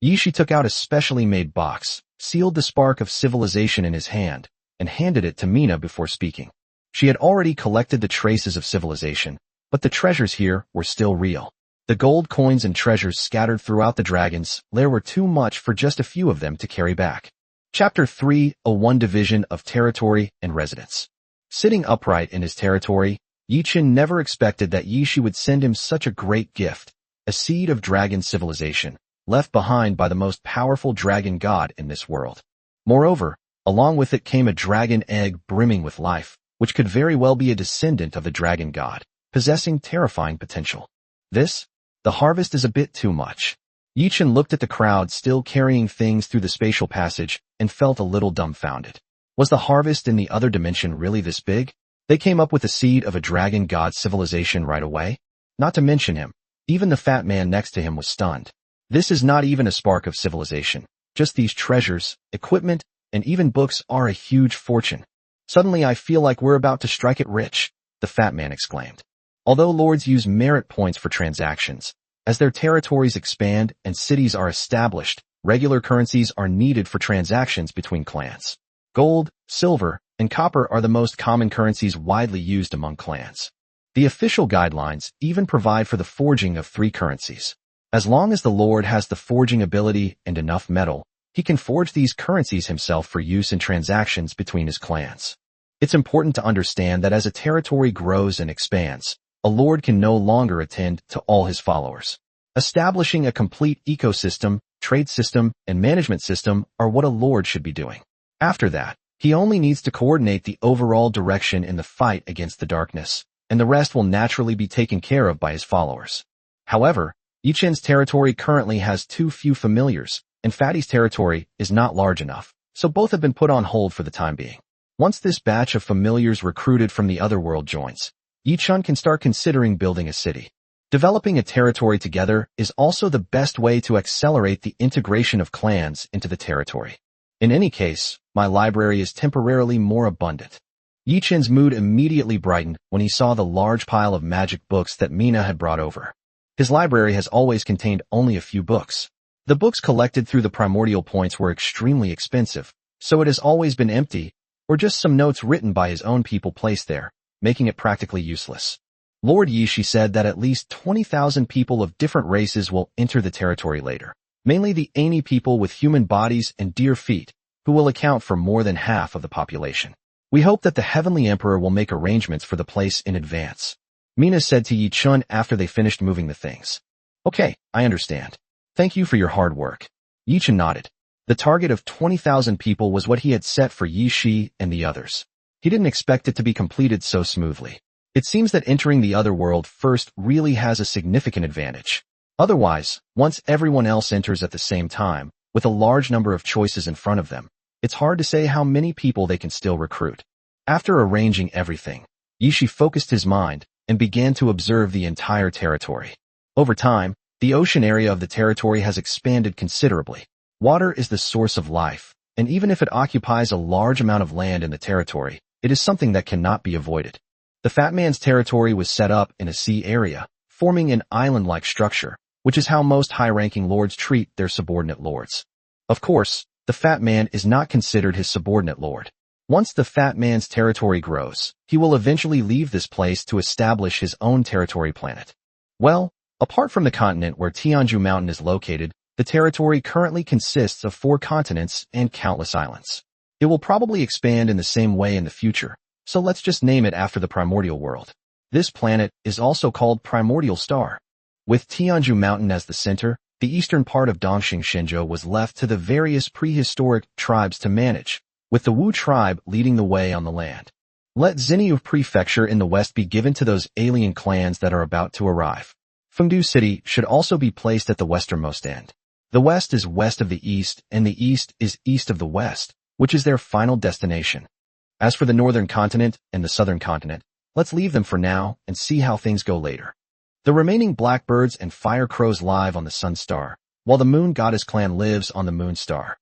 Yi Shi took out a specially made box, sealed the spark of civilization in his hand, and handed it to Mina before speaking. She had already collected the traces of civilization, but the treasures here were still real. The gold coins and treasures scattered throughout the dragons lair were too much for just a few of them to carry back. Chapter 301 Division of Territory and Residence. Sitting upright in his territory, Yi Chen never expected that Yi Shi would send him such a great gift, a seed of dragon civilization, left behind by the most powerful dragon god in this world. Moreover, along with it came a dragon egg brimming with life, which could very well be a descendant of the dragon god, possessing terrifying potential. The harvest is a bit too much. Yi Chen looked at the crowd still carrying things through the spatial passage and felt a little dumbfounded. Was the harvest in the other dimension really this big? They came up with the seed of a dragon god civilization right away? Not to mention him, even the fat man next to him was stunned. This is not even a spark of civilization. Just these treasures, equipment, and even books are a huge fortune. Suddenly I feel like we're about to strike it rich, the fat man exclaimed. Although lords use merit points for transactions, as their territories expand and cities are established, regular currencies are needed for transactions between clans. Gold, silver, and copper are the most common currencies widely used among clans. The official guidelines even provide for the forging of 3 currencies. As long as the lord has the forging ability and enough metal, he can forge these currencies himself for use in transactions between his clans. It's important to understand that as a territory grows and expands, a lord can no longer attend to all his followers. Establishing a complete ecosystem, trade system, and management system are what a lord should be doing. After that, he only needs to coordinate the overall direction in the fight against the darkness, and the rest will naturally be taken care of by his followers. However, Yichen's territory currently has too few familiars, and Fatty's territory is not large enough, so both have been put on hold for the time being. Once this batch of familiars recruited from the other world joins, Yichun can start considering building a city. Developing a territory together is also the best way to accelerate the integration of clans into the territory. In any case, my library is temporarily more abundant. Yichen's mood immediately brightened when he saw the large pile of magic books that Mina had brought over. His library has always contained only a few books. The books collected through the primordial points were extremely expensive, so it has always been empty, or just some notes written by his own people placed there, making it practically useless. Lord Yishi said that at least 20,000 people of different races will enter the territory later, mainly the Aini people with human bodies and deer feet, who will account for more than half of the population. We hope that the Heavenly Emperor will make arrangements for the place in advance. Mina said to Yichun after they finished moving the things. Okay, I understand. Thank you for your hard work. Yichun nodded. The target of 20,000 people was what he had set for Yishi and the others. He didn't expect it to be completed so smoothly. It seems that entering the other world first really has a significant advantage. Otherwise, once everyone else enters at the same time, with a large number of choices in front of them, it's hard to say how many people they can still recruit. After arranging everything, Yishi focused his mind and began to observe the entire territory. Over time, the ocean area of the territory has expanded considerably. Water is the source of life, and even if it occupies a large amount of land in the territory, it is something that cannot be avoided. The Fat Man's territory was set up in a sea area, forming an island-like structure, which is how most high-ranking lords treat their subordinate lords. Of course, the Fat Man is not considered his subordinate lord. Once the Fat Man's territory grows, he will eventually leave this place to establish his own territory planet. Well, apart from the continent where Tianju Mountain is located, the territory currently consists of 4 continents and countless islands. It will probably expand in the same way in the future, so let's just name it after the primordial world. This planet is also called Primordial Star. With Tianju Mountain as the center, the eastern part of Dongxing Shenzhou was left to the various prehistoric tribes to manage, with the Wu tribe leading the way on the land. Let Xinyu Prefecture in the west be given to those alien clans that are about to arrive. Fengdu City should also be placed at the westernmost end. The west is west of the east, and the east is east of the west, which is their final destination. As for the northern continent and the southern continent, let's leave them for now and see how things go later. The remaining blackbirds and fire crows live on the sun star, while the moon goddess clan lives on the moon star.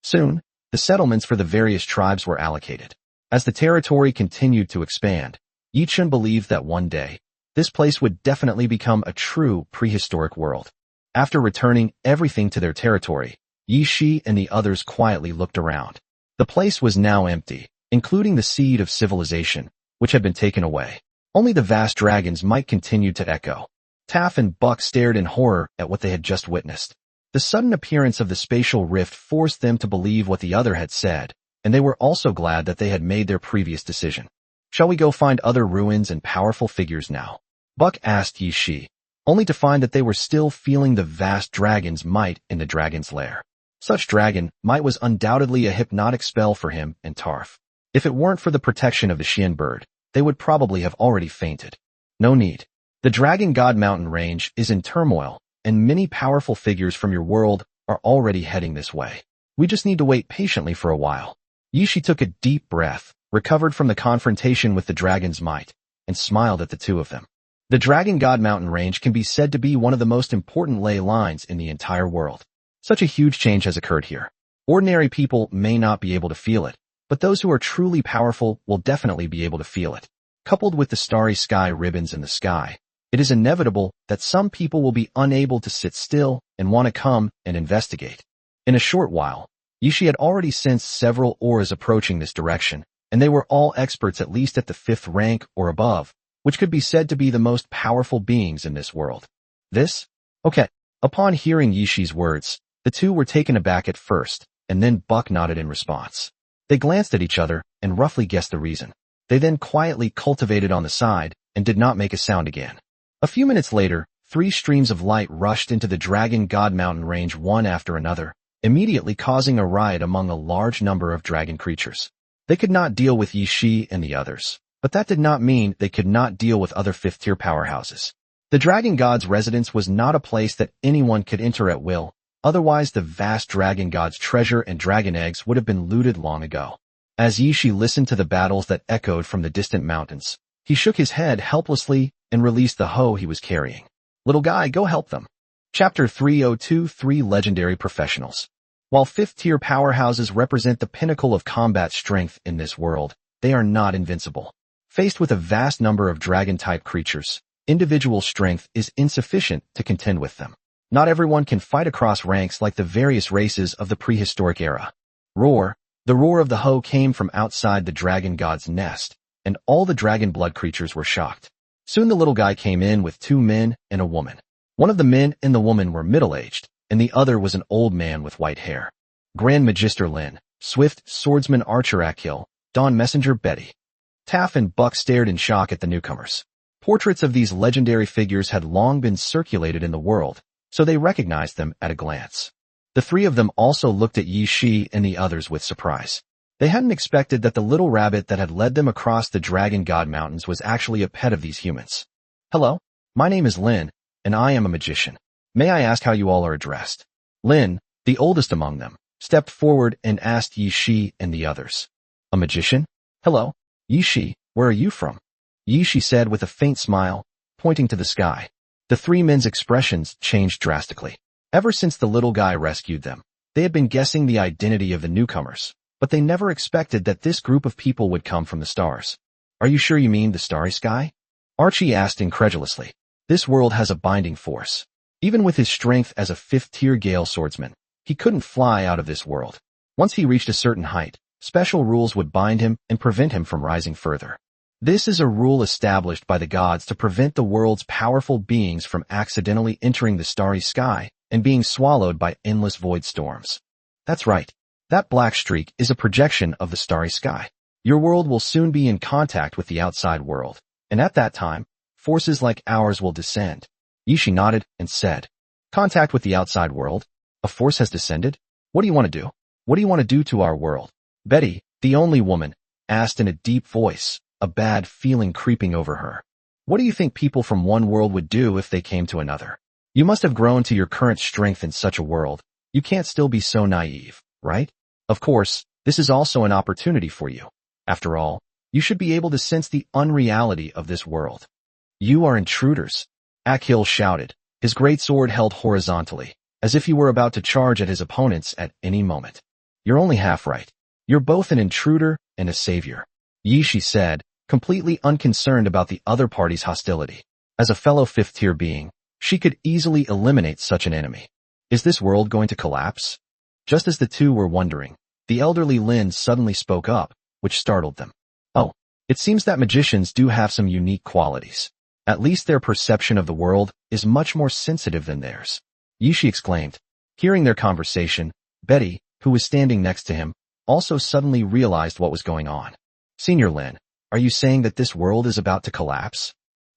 Soon, the settlements for the various tribes were allocated. As the territory continued to expand, Yichun believed that one day, this place would definitely become a true prehistoric world. After returning everything to their territory, Yishi and the others quietly looked around. The place was now empty, including the seed of civilization, which had been taken away. Only the vast dragons might continue to echo. Taff and Buck stared in horror at what they had just witnessed. The sudden appearance of the spatial rift forced them to believe what the other had said, and they were also glad that they had made their previous decision. Shall we go find other ruins and powerful figures now? Buck asked Yishi, only to find that they were still feeling the vast dragon's might in the dragon's lair. Such dragon might was undoubtedly a hypnotic spell for him and Tarf. If it weren't for the protection of the Xian bird, they would probably have already fainted. No need. The Dragon God Mountain range is in turmoil, and many powerful figures from your world are already heading this way. We just need to wait patiently for a while. Yishi took a deep breath, recovered from the confrontation with the dragon's might, and smiled at the two of them. The Dragon God Mountain range can be said to be one of the most important ley lines in the entire world. Such a huge change has occurred here. Ordinary people may not be able to feel it, but those who are truly powerful will definitely be able to feel it. Coupled with the starry sky ribbons in the sky, it is inevitable that some people will be unable to sit still and want to come and investigate. In a short while, Yishi had already sensed several auras approaching this direction, and they were all experts at least at the 5th rank or above, which could be said to be the most powerful beings in this world. This? Okay. Upon hearing Yishi's words, the two were taken aback at first, and then Buck nodded in response. They glanced at each other and roughly guessed the reason. They then quietly cultivated on the side and did not make a sound again. A few minutes later, 3 streams of light rushed into the Dragon God Mountain range one after another, immediately causing a riot among a large number of dragon creatures. They could not deal with Yishi and the others, but that did not mean they could not deal with other 5th-tier powerhouses. The dragon god's residence was not a place that anyone could enter at will, otherwise the vast dragon god's treasure and dragon eggs would have been looted long ago. As Yishi listened to the battles that echoed from the distant mountains, he shook his head helplessly and released the hoe he was carrying. Little guy, go help them. Chapter 3023 Legendary Professionals. While fifth-tier powerhouses represent the pinnacle of combat strength in this world, they are not invincible. Faced with a vast number of dragon-type creatures, individual strength is insufficient to contend with them. Not everyone can fight across ranks like the various races of the prehistoric era. Roar. The roar of the hoe came from outside the dragon god's nest, and all the dragon blood creatures were shocked. Soon the little guy came in with 2 men and a woman. One of the men and the woman were middle-aged, and the other was an old man with white hair. Grand Magister Lin, Swift Swordsman Archer Akil, Dawn Messenger Betty. Taff and Buck stared in shock at the newcomers. Portraits of these legendary figures had long been circulated in the world, so they recognized them at a glance. The 3 of them also looked at Yi Shi and the others with surprise. They hadn't expected that the little rabbit that had led them across the Dragon God Mountains was actually a pet of these humans. Hello, my name is Lin, and I am a magician. May I ask how you all are addressed? Lin, the oldest among them, stepped forward and asked Yi Shi and the others. A magician? Hello, Yi Shi, where are you from? Yi Shi said with a faint smile, pointing to the sky. The 3 men's expressions changed drastically. Ever since the little guy rescued them, they had been guessing the identity of the newcomers, but they never expected that this group of people would come from the stars. Are you sure you mean the starry sky? Archie asked incredulously. This world has a binding force. Even with his strength as a 5th-tier Gale swordsman, he couldn't fly out of this world. Once he reached a certain height, special rules would bind him and prevent him from rising further. This is a rule established by the gods to prevent the world's powerful beings from accidentally entering the starry sky and being swallowed by endless void storms. That's right. That black streak is a projection of the starry sky. Your world will soon be in contact with the outside world, and at that time, forces like ours will descend. Yishi nodded and said, Contact with the outside world? A force has descended? What do you want to do? What do you want to do to our world? Betty, the only woman, asked in a deep voice, a bad feeling creeping over her. What do you think people from one world would do if they came to another? You must have grown to your current strength in such a world. You can't still be so naive, right? Of course, this is also an opportunity for you. After all, you should be able to sense the unreality of this world. You are intruders, Akil shouted, his great sword held horizontally, as if he were about to charge at his opponents at any moment. You're only half right. You're both an intruder and a savior, Yishi said, completely unconcerned about the other party's hostility. As a fellow 5th-tier being, she could easily eliminate such an enemy. Is this world going to collapse? Just as the 2 were wondering, the elderly Lin suddenly spoke up, which startled them. Oh, it seems that magicians do have some unique qualities. At least their perception of the world is much more sensitive than theirs, Yishi exclaimed. Hearing their conversation, Betty, who was standing next to him, also suddenly realized what was going on. Senior Lin, are you saying that this world is about to collapse?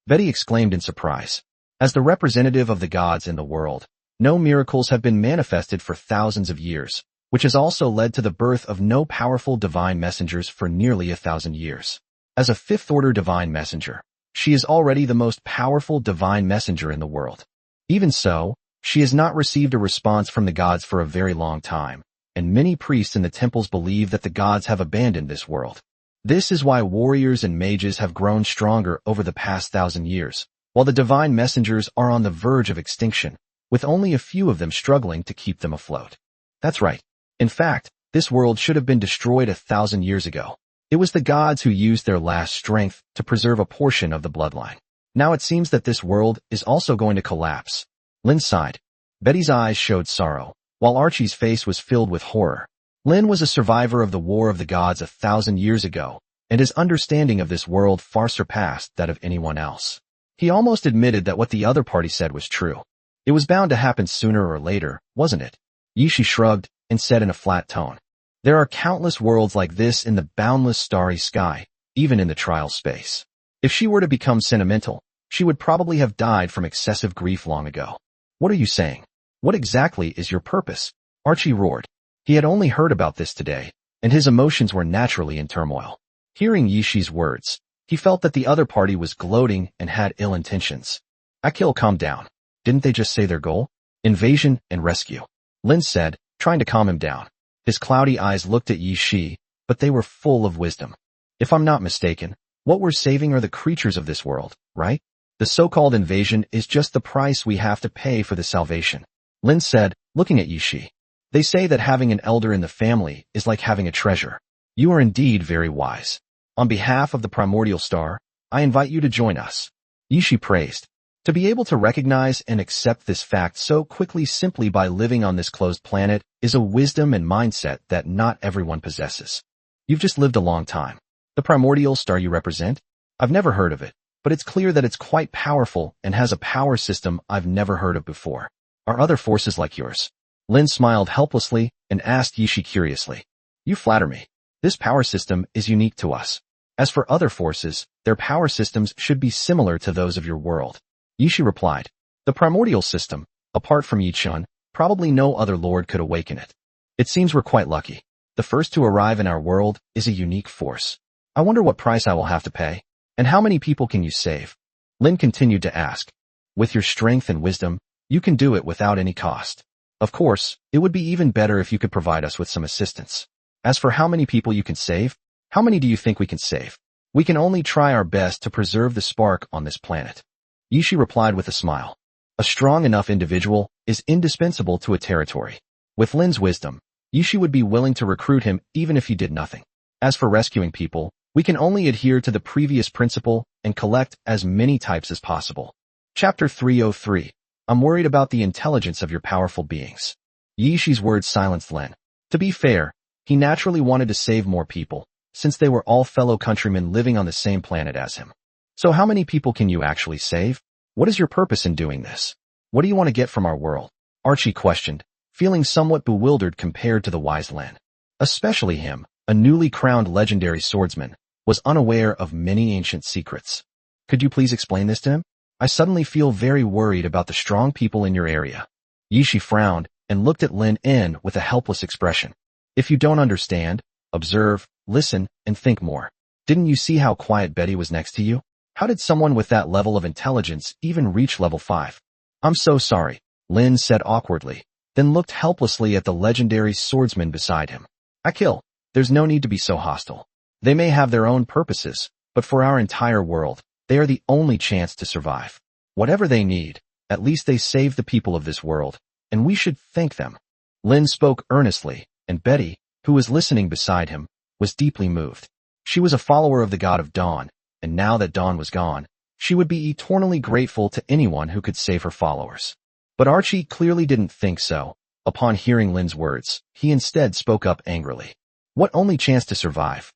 Betty exclaimed in surprise. As the representative of the gods in the world, no miracles have been manifested for thousands of years, which has also led to the birth of no powerful divine messengers for nearly 1,000 years. As a 5th-order divine messenger, she is already the most powerful divine messenger in the world. Even so, she has not received a response from the gods for a very long time, and many priests in the temples believe that the gods have abandoned this world. This is why warriors and mages have grown stronger over the past 1,000 years, while the divine messengers are on the verge of extinction, with only a few of them struggling to keep them afloat. That's right. In fact, this world should have been destroyed 1,000 years ago. It was the gods who used their last strength to preserve a portion of the bloodline. Now it seems that this world is also going to collapse. Lin sighed. Betty's eyes showed sorrow, while Archie's face was filled with horror. Lin was a survivor of the War of the Gods 1,000 years ago, and his understanding of this world far surpassed that of anyone else. He almost admitted that what the other party said was true. It was bound to happen sooner or later, wasn't it? Yishi shrugged and said in a flat tone, There are countless worlds like this in the boundless starry sky, even in the trial space. If she were to become sentimental, she would probably have died from excessive grief long ago. What are you saying? What exactly is your purpose? Archie roared. He had only heard about this today, and his emotions were naturally in turmoil. Hearing Yishi's words, he felt that the other party was gloating and had ill intentions. Akil, calm down. Didn't they just say their goal? Invasion and rescue. Lin said, trying to calm him down. His cloudy eyes looked at Yi Shi, but they were full of wisdom. If I'm not mistaken, what we're saving are the creatures of this world, right? The so-called invasion is just the price we have to pay for the salvation. Lin said, looking at Yi Shi. They say that having an elder in the family is like having a treasure. You are indeed very wise. On behalf of the primordial star, I invite you to join us. Yi Shi praised. To be able to recognize and accept this fact so quickly simply by living on this closed planet is a wisdom and mindset that not everyone possesses. You've just lived a long time. The primordial star you represent? I've never heard of it, but it's clear that it's quite powerful and has a power system I've never heard of before. Are other forces like yours? Lin smiled helplessly and asked Yi Shi curiously. You flatter me. This power system is unique to us. As for other forces, their power systems should be similar to those of your world. Yi Shi replied. The primordial system, apart from Yi Chun, probably no other lord could awaken it. It seems we're quite lucky. The first to arrive in our world is a unique force. I wonder what price I will have to pay, and how many people can you save? Lin continued to ask. With your strength and wisdom, you can do it without any cost. Of course, it would be even better if you could provide us with some assistance. As for how many people you can save, how many do you think we can save? We can only try our best to preserve the spark on this planet. Yi Shi replied with a smile. A strong enough individual is indispensable to a territory. With Lin's wisdom, Yi Shi would be willing to recruit him even if he did nothing. As for rescuing people, we can only adhere to the previous principle and collect as many types as possible. Chapter 303. I'm worried about the intelligence of your powerful beings. Yi Shi's words silenced Lin. To be fair, he naturally wanted to save more people, since they were all fellow countrymen living on the same planet as him. So how many people can you actually save? What is your purpose in doing this? What do you want to get from our world? Archie questioned, feeling somewhat bewildered compared to the wise Lin. Especially him, a newly crowned legendary swordsman, was unaware of many ancient secrets. Could you please explain this to him? I suddenly feel very worried about the strong people in your area. Yi Shi frowned and looked at Lin with a helpless expression. If you don't understand, observe, listen, and think more. Didn't you see how quiet Betty was next to you? How did someone with that level of intelligence even reach level 5? I'm so sorry, Lin said awkwardly, then looked helplessly at the legendary swordsman beside him. Akil, there's no need to be so hostile. They may have their own purposes, but for our entire world, they are the only chance to survive. Whatever they need, at least they save the people of this world, and we should thank them. Lin spoke earnestly, and Betty, who was listening beside him, was deeply moved. She was a follower of the god of dawn, and now that dawn was gone, she would be eternally grateful to anyone who could save her followers. But Archie clearly didn't think so. Upon hearing Lin's words, he instead spoke up angrily. What only chance to survive?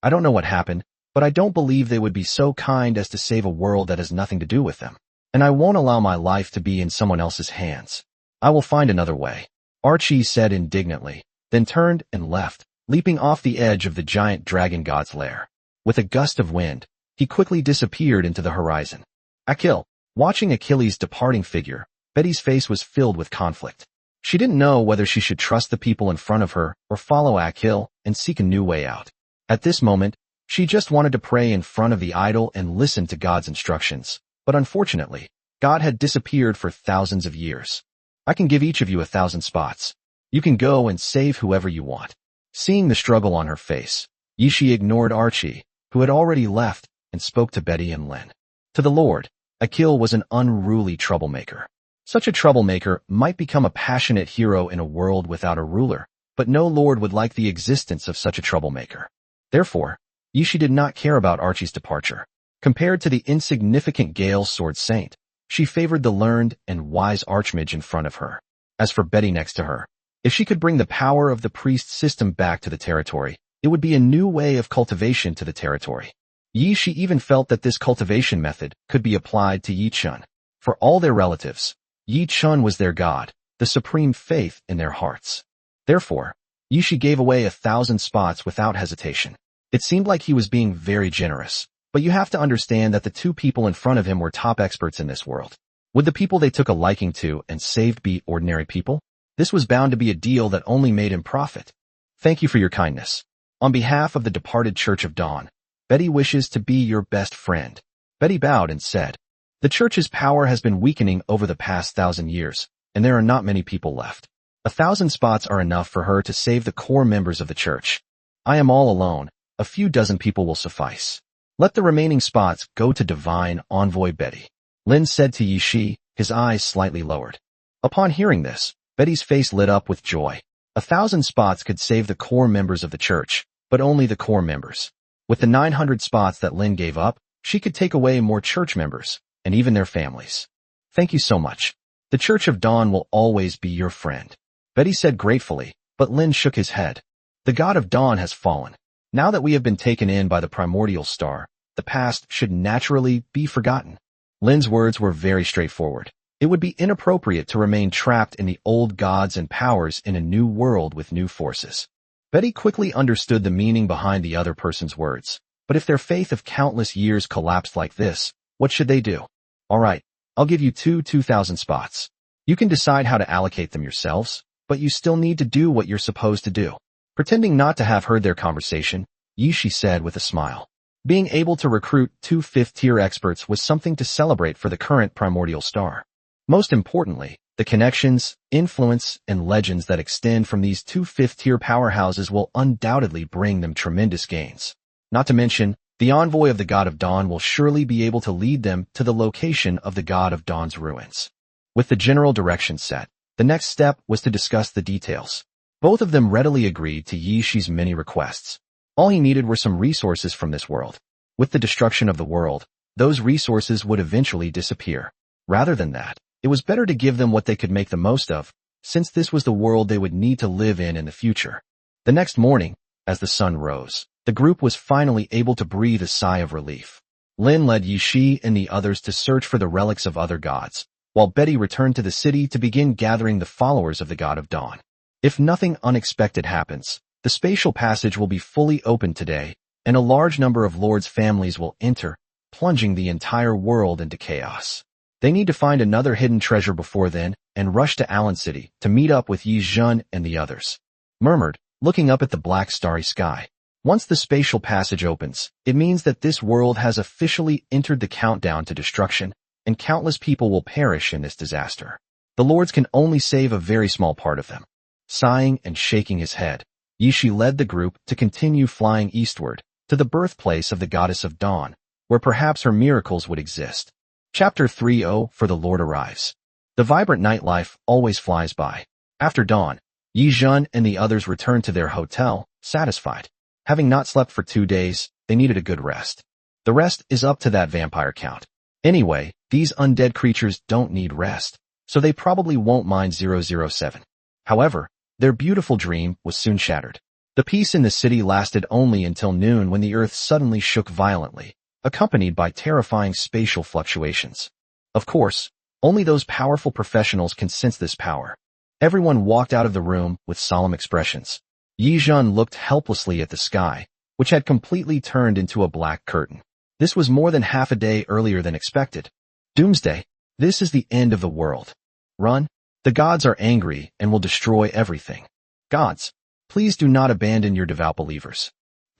I don't know what happened, but I don't believe they would be so kind as to save a world that has nothing to do with them. And I won't allow my life to be in someone else's hands. I will find another way, Archie said indignantly, then turned and left, leaping off the edge of the giant dragon god's lair. With a gust of wind, he quickly disappeared into the horizon. Akil, watching Achilles' departing figure, Betty's face was filled with conflict. She didn't know whether she should trust the people in front of her or follow Akil and seek a new way out. At this moment, she just wanted to pray in front of the idol and listen to God's instructions. But unfortunately, God had disappeared for thousands of years. I can give each of you 1,000 spots. You can go and save whoever you want. Seeing the struggle on her face, Yi Shi ignored Archie, who had already left, and spoke to Betty and Lin. To the Lord, Akil was an unruly troublemaker. Such a troublemaker might become a passionate hero in a world without a ruler, but no lord would like the existence of such a troublemaker. Therefore, Yi Shi did not care about Archie's departure. Compared to the insignificant Gale Sword Saint, she favored the learned and wise Archmage in front of her. As for Betty next to her, if she could bring the power of the priest system back to the territory, it would be a new way of cultivation to the territory. Yi Shi even felt that this cultivation method could be applied to Yi Chun. For all their relatives, Yi Chun was their god, the supreme faith in their hearts. Therefore, Yi Shi gave away 1,000 spots without hesitation. It seemed like he was being very generous, but you have to understand that the two people in front of him were top experts in this world. Would the people they took a liking to and saved be ordinary people? This was bound to be a deal that only made him profit. Thank you for your kindness. On behalf of the departed Church of Dawn, Betty wishes to be your best friend. Betty bowed and said, The church's power has been weakening over the past 1,000 years, and there are not many people left. 1,000 spots are enough for her to save the core members of the church. I am all alone. A few dozen people will suffice. Let the remaining spots go to Divine Envoy Betty. Lin said to Yishi, his eyes slightly lowered. Upon hearing this, Betty's face lit up with joy. 1,000 spots could save the core members of the church, but only the core members. With the 900 spots that Lin gave up, she could take away more church members, and even their families. Thank you so much. The Church of Dawn will always be your friend. Betty said gratefully, but Lin shook his head. The God of Dawn has fallen. Now that we have been taken in by the primordial star, the past should naturally be forgotten. Lin's words were very straightforward. It would be inappropriate to remain trapped in the old gods and powers in a new world with new forces. Betty quickly understood the meaning behind the other person's words. But if their faith of countless years collapsed like this, what should they do? All right, I'll give you 2,000 spots. You can decide how to allocate them yourselves, but you still need to do what you're supposed to do. Pretending not to have heard their conversation, Yishi said with a smile. Being able to recruit 2 fifth-tier experts was something to celebrate for the current primordial star. Most importantly, the connections, influence, and legends that extend from these 2 fifth-tier powerhouses will undoubtedly bring them tremendous gains. Not to mention, the envoy of the God of Dawn will surely be able to lead them to the location of the God of Dawn's ruins. With the general direction set, the next step was to discuss the details. Both of them readily agreed to Yishi's many requests. All he needed were some resources from this world. With the destruction of the world, those resources would eventually disappear. Rather than that, it was better to give them what they could make the most of, since this was the world they would need to live in the future. The next morning, as the sun rose, the group was finally able to breathe a sigh of relief. Lin led Yishi and the others to search for the relics of other gods, while Betty returned to the city to begin gathering the followers of the God of Dawn. If nothing unexpected happens, the spatial passage will be fully open today, and a large number of lords' families will enter, plunging the entire world into chaos. They need to find another hidden treasure before then, and rush to Allen City to meet up with Yi Zhun and the others. Murmured, looking up at the black starry sky. Once the spatial passage opens, it means that this world has officially entered the countdown to destruction, and countless people will perish in this disaster. The lords can only save a very small part of them. Sighing and shaking his head, Yishi led the group to continue flying eastward, to the birthplace of the Goddess of Dawn, where perhaps her miracles would exist. Chapter 30 For the Lord Arrives. The vibrant nightlife always flies by. After dawn, Yi Zhun and the others returned to their hotel, satisfied. Having not slept for 2 days, they needed a good rest. The rest is up to that vampire count. Anyway, these undead creatures don't need rest, so they probably won't mind 007. However, their beautiful dream was soon shattered. The peace in the city lasted only until noon when the earth suddenly shook violently, accompanied by terrifying spatial fluctuations. Of course, only those powerful professionals can sense this power. Everyone walked out of the room with solemn expressions. Yi Zhun looked helplessly at the sky, which had completely turned into a black curtain. This was more than half a day earlier than expected. Doomsday. This is the end of the world. Run. The gods are angry and will destroy everything. Gods, please do not abandon your devout believers.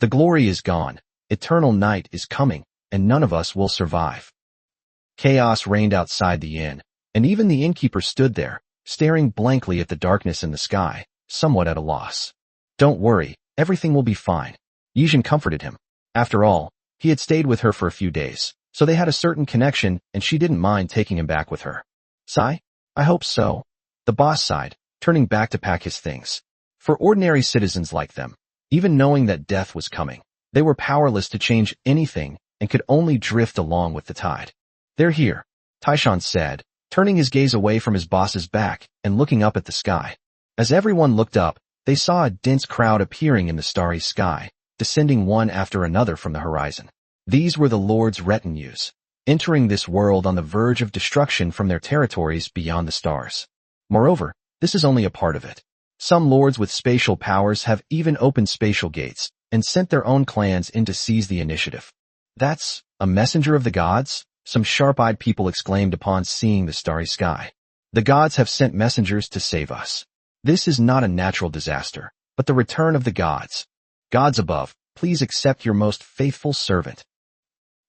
The glory is gone. Eternal night is coming, and none of us will survive. Chaos reigned outside the inn, and even the innkeeper stood there, staring blankly at the darkness in the sky, somewhat at a loss. Don't worry, everything will be fine. Yijin comforted him. After all, he had stayed with her for a few days, so they had a certain connection and she didn't mind taking him back with her. Sigh? I hope so. The boss sighed, turning back to pack his things. For ordinary citizens like them, even knowing that death was coming, they were powerless to change anything and could only drift along with the tide. They're here, Taishan said, turning his gaze away from his boss's back and looking up at the sky. As everyone looked up, they saw a dense crowd appearing in the starry sky, descending one after another from the horizon. These were the Lord's retinues, entering this world on the verge of destruction from their territories beyond the stars. Moreover, this is only a part of it. Some lords with spatial powers have even opened spatial gates and sent their own clans in to seize the initiative. That's a messenger of the gods? Some sharp-eyed people exclaimed upon seeing the starry sky. The gods have sent messengers to save us. This is not a natural disaster, but the return of the gods. Gods above, please accept your most faithful servant.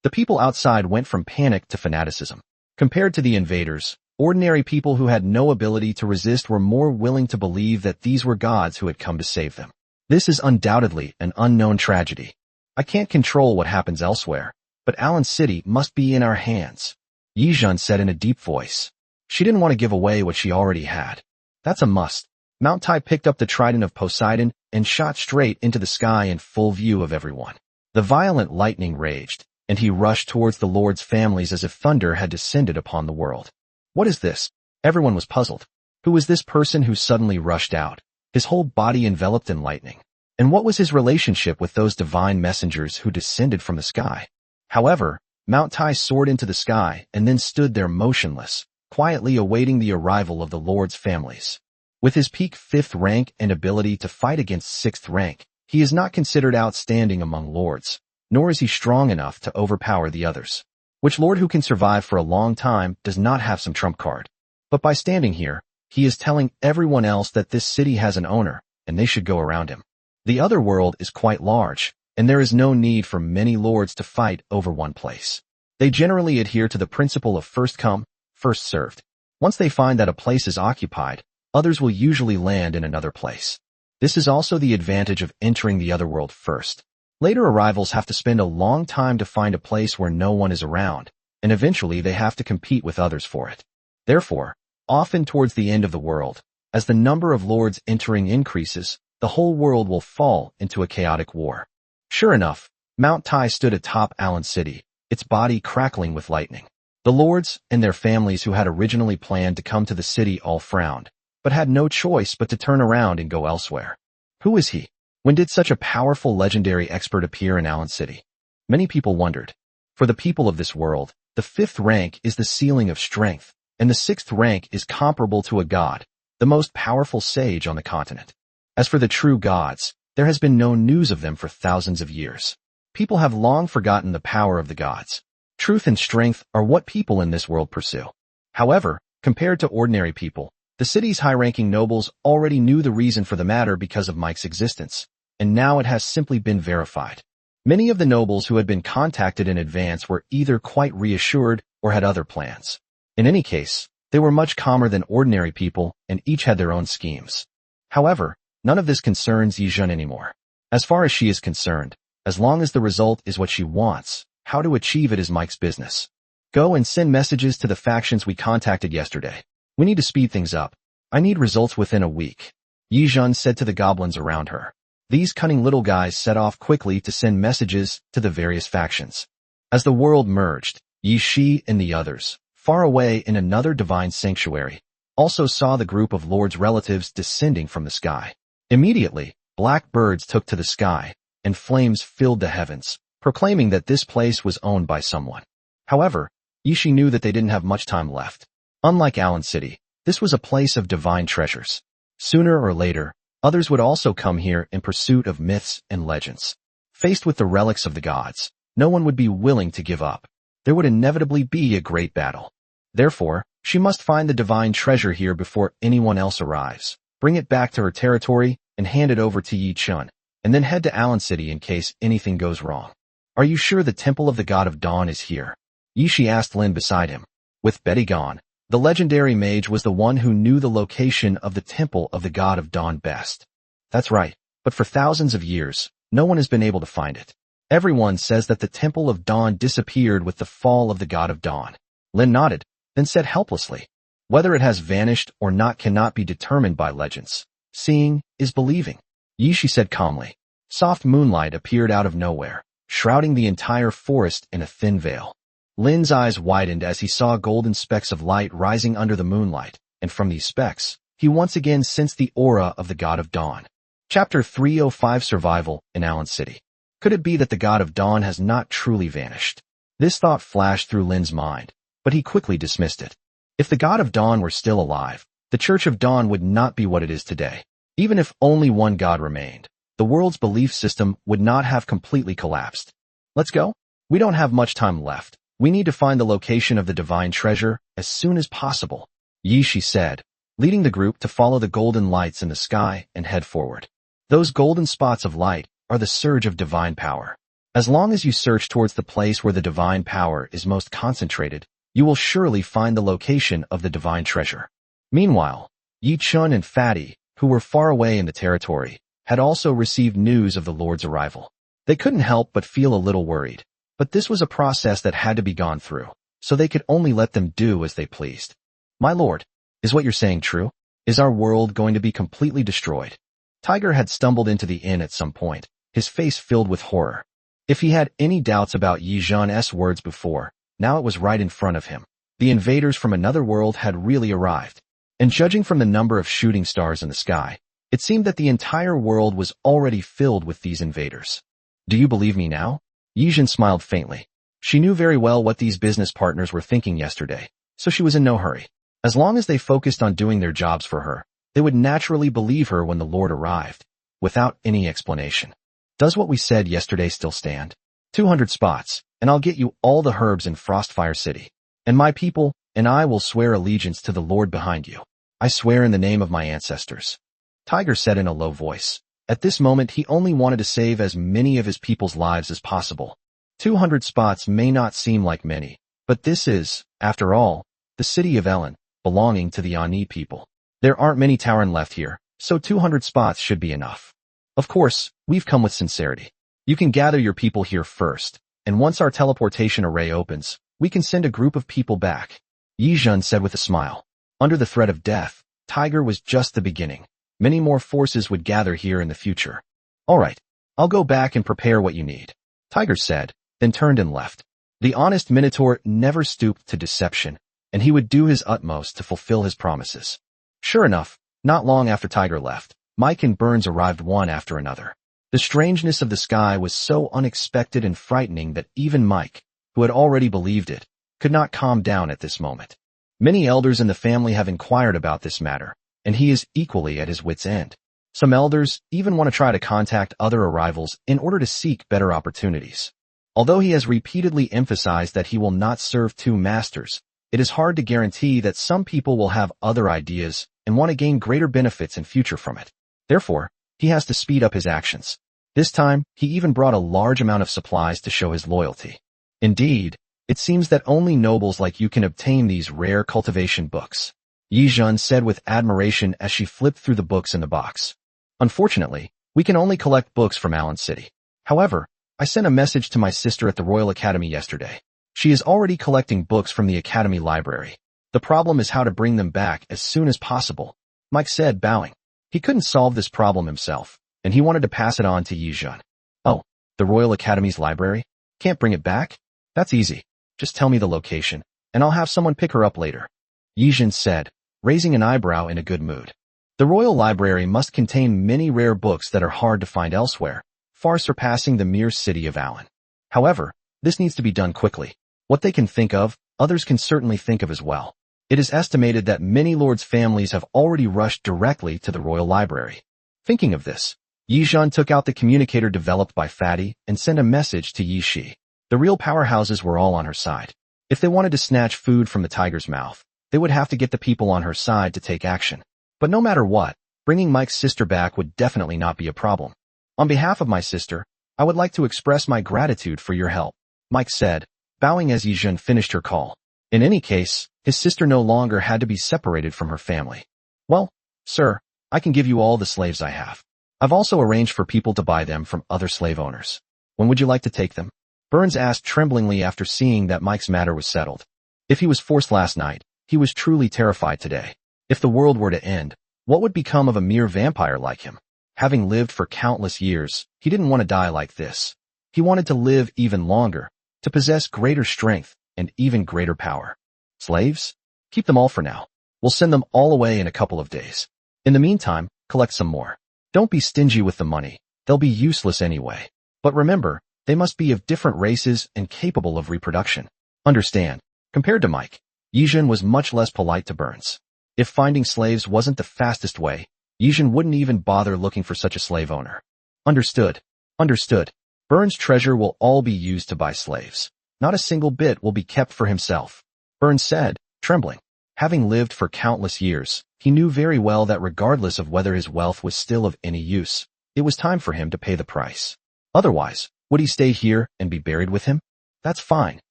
The people outside went from panic to fanaticism. Compared to the invaders, ordinary people who had no ability to resist were more willing to believe that these were gods who had come to save them. This is undoubtedly an unknown tragedy. I can't control what happens elsewhere, but Allen City must be in our hands, Yijun said in a deep voice. She didn't want to give away what she already had. That's a must. Mount Tai picked up the trident of Poseidon and shot straight into the sky in full view of everyone. The violent lightning raged, and he rushed towards the lords' families as if thunder had descended upon the world. What is this? Everyone was puzzled. Who was this person who suddenly rushed out, his whole body enveloped in lightning? And what was his relationship with those divine messengers who descended from the sky? However, Mount Tai soared into the sky and then stood there motionless, quietly awaiting the arrival of the lords' families. With his peak 5th rank and ability to fight against 6th rank, he is not considered outstanding among lords, nor is he strong enough to overpower the others. Which lord who can survive for a long time does not have some trump card? But by standing here, he is telling everyone else that this city has an owner, and they should go around him. The other world is quite large, and there is no need for many lords to fight over one place. They generally adhere to the principle of first come, first served. Once they find that a place is occupied, others will usually land in another place. This is also the advantage of entering the other world first. Later arrivals have to spend a long time to find a place where no one is around, and eventually they have to compete with others for it. Therefore, often towards the end of the world, as the number of lords entering increases, the whole world will fall into a chaotic war. Sure enough, Mount Tai stood atop Allen City, its body crackling with lightning. The lords and their families who had originally planned to come to the city all frowned, but had no choice but to turn around and go elsewhere. Who is he? When did such a powerful legendary expert appear in Allen City? Many people wondered. For the people of this world, the 5th rank is the ceiling of strength, and the 6th rank is comparable to a god, the most powerful sage on the continent. As for the true gods, there has been no news of them for thousands of years. People have long forgotten the power of the gods. Truth and strength are what people in this world pursue. However, compared to ordinary people, the city's high-ranking nobles already knew the reason for the matter because of Mike's existence, and now it has simply been verified. Many of the nobles who had been contacted in advance were either quite reassured or had other plans. In any case, they were much calmer than ordinary people and each had their own schemes. However, none of this concerns Yijun anymore. As far as she is concerned, as long as the result is what she wants, how to achieve it is Mike's business. Go and send messages to the factions we contacted yesterday. We need to speed things up. I need results within a week, Yijun said to the goblins around her. These cunning little guys set off quickly to send messages to the various factions. As the world merged, Yi Shi and the others, far away in another divine sanctuary, also saw the group of lords' relatives descending from the sky. Immediately, black birds took to the sky, and flames filled the heavens, proclaiming that this place was owned by someone. However, Yi Shi knew that they didn't have much time left. Unlike Allen City, this was a place of divine treasures. Sooner or later, others would also come here in pursuit of myths and legends. Faced with the relics of the gods, no one would be willing to give up. There would inevitably be a great battle. Therefore, she must find the divine treasure here before anyone else arrives, bring it back to her territory, and hand it over to Yi Chun, and then head to Allen City in case anything goes wrong. Are you sure the Temple of the God of Dawn is here? Yi Shi asked Lin beside him. With Betty gone, the legendary mage was the one who knew the location of the Temple of the God of Dawn best. That's right, but for thousands of years, no one has been able to find it. Everyone says that the Temple of Dawn disappeared with the fall of the God of Dawn. Lin nodded, then said helplessly, whether it has vanished or not cannot be determined by legends. Seeing is believing. Yi Shi said calmly. Soft moonlight appeared out of nowhere, shrouding the entire forest in a thin veil. Lin's eyes widened as he saw golden specks of light rising under the moonlight, and from these specks, he once again sensed the aura of the God of Dawn. Chapter 305 Survival in Allen City. Could it be that the God of Dawn has not truly vanished? This thought flashed through Lin's mind, but he quickly dismissed it. If the God of Dawn were still alive, the Church of Dawn would not be what it is today. Even if only one God remained, the world's belief system would not have completely collapsed. Let's go. We don't have much time left. We need to find the location of the divine treasure as soon as possible, Yi Shi said, leading the group to follow the golden lights in the sky and head forward. Those golden spots of light are the surge of divine power. As long as you search towards the place where the divine power is most concentrated, you will surely find the location of the divine treasure. Meanwhile, Yi Chun and Fatty, who were far away in the territory, had also received news of the Lord's arrival. They couldn't help but feel a little worried, but this was a process that had to be gone through, so they could only let them do as they pleased. My lord, is what you're saying true? Is our world going to be completely destroyed? Tiger had stumbled into the inn at some point, his face filled with horror. If he had any doubts about Yi Zhan's words before, now it was right in front of him. The invaders from another world had really arrived. And judging from the number of shooting stars in the sky, it seemed that the entire world was already filled with these invaders. Do you believe me now? Yi Zhan smiled faintly. She knew very well what these business partners were thinking yesterday, so she was in no hurry. As long as they focused on doing their jobs for her, they would naturally believe her when the Lord arrived, without any explanation. Does what we said yesterday still stand? 200 spots, and I'll get you all the herbs in Frostfire City. And my people and I will swear allegiance to the Lord behind you. I swear in the name of my ancestors. Tiger said in a low voice. At this moment he only wanted to save as many of his people's lives as possible. 200 spots may not seem like many, but this is, after all, the city of Ellen, belonging to the Ani people. There aren't many Tauren left here, so 200 spots should be enough. Of course, we've come with sincerity. You can gather your people here first, and once our teleportation array opens, we can send a group of people back. Yi Zhan said with a smile. Under the threat of death, Tiger was just the beginning. Many more forces would gather here in the future. All right, I'll go back and prepare what you need. Tiger said, then turned and left. The honest Minotaur never stooped to deception, and he would do his utmost to fulfill his promises. Sure enough, not long after Tiger left, Mike and Burns arrived one after another. The strangeness of the sky was so unexpected and frightening that even Mike, who had already believed it, could not calm down at this moment. Many elders in the family have inquired about this matter, and he is equally at his wit's end. Some elders even want to try to contact other arrivals in order to seek better opportunities. Although he has repeatedly emphasized that he will not serve two masters, it is hard to guarantee that some people will have other ideas and want to gain greater benefits in future from it. Therefore, he has to speed up his actions. This time, he even brought a large amount of supplies to show his loyalty. Indeed, it seems that only nobles like you can obtain these rare cultivation books. Yi Zhan said with admiration as she flipped through the books in the box. Unfortunately, we can only collect books from Allen City. However, I sent a message to my sister at the Royal Academy yesterday. She is already collecting books from the Academy Library. The problem is how to bring them back as soon as possible, Mike said, bowing. He couldn't solve this problem himself, and he wanted to pass it on to Yi Zhan. Oh, the Royal Academy's library? Can't bring it back? That's easy. Just tell me the location, and I'll have someone pick her up later. Yi Zhan said, raising an eyebrow in a good mood. The Royal Library must contain many rare books that are hard to find elsewhere, far surpassing the mere city of Allen. However, this needs to be done quickly. What they can think of, others can certainly think of as well. It is estimated that many lords' families have already rushed directly to the Royal Library. Thinking of this, Yi Zhan took out the communicator developed by Fatty and sent a message to Yi Shi. The real powerhouses were all on her side. If they wanted to snatch food from the tiger's mouth, they would have to get the people on her side to take action. But no matter what, bringing Mike's sister back would definitely not be a problem. On behalf of my sister, I would like to express my gratitude for your help, Mike said, bowing as Yi Zhan finished her call. In any case, his sister no longer had to be separated from her family. Well, sir, I can give you all the slaves I have. I've also arranged for people to buy them from other slave owners. When would you like to take them? Burns asked tremblingly after seeing that Mike's matter was settled. If he was forced last night, he was truly terrified today. If the world were to end, what would become of a mere vampire like him? Having lived for countless years, he didn't want to die like this. He wanted to live even longer, to possess greater strength and even greater power. Slaves? Keep them all for now. We'll send them all away in a couple of days. In the meantime, collect some more. Don't be stingy with the money. They'll be useless anyway. But remember, they must be of different races and capable of reproduction. Understand? Compared to Mike, Yi Zhan was much less polite to Burns. If finding slaves wasn't the fastest way, Yi Zhan wouldn't even bother looking for such a slave owner. Understood. Understood. Burns' treasure will all be used to buy slaves. Not a single bit will be kept for himself, Burns said, trembling. Having lived for countless years, he knew very well that regardless of whether his wealth was still of any use, it was time for him to pay the price. Otherwise, would he stay here and be buried with him? That's fine.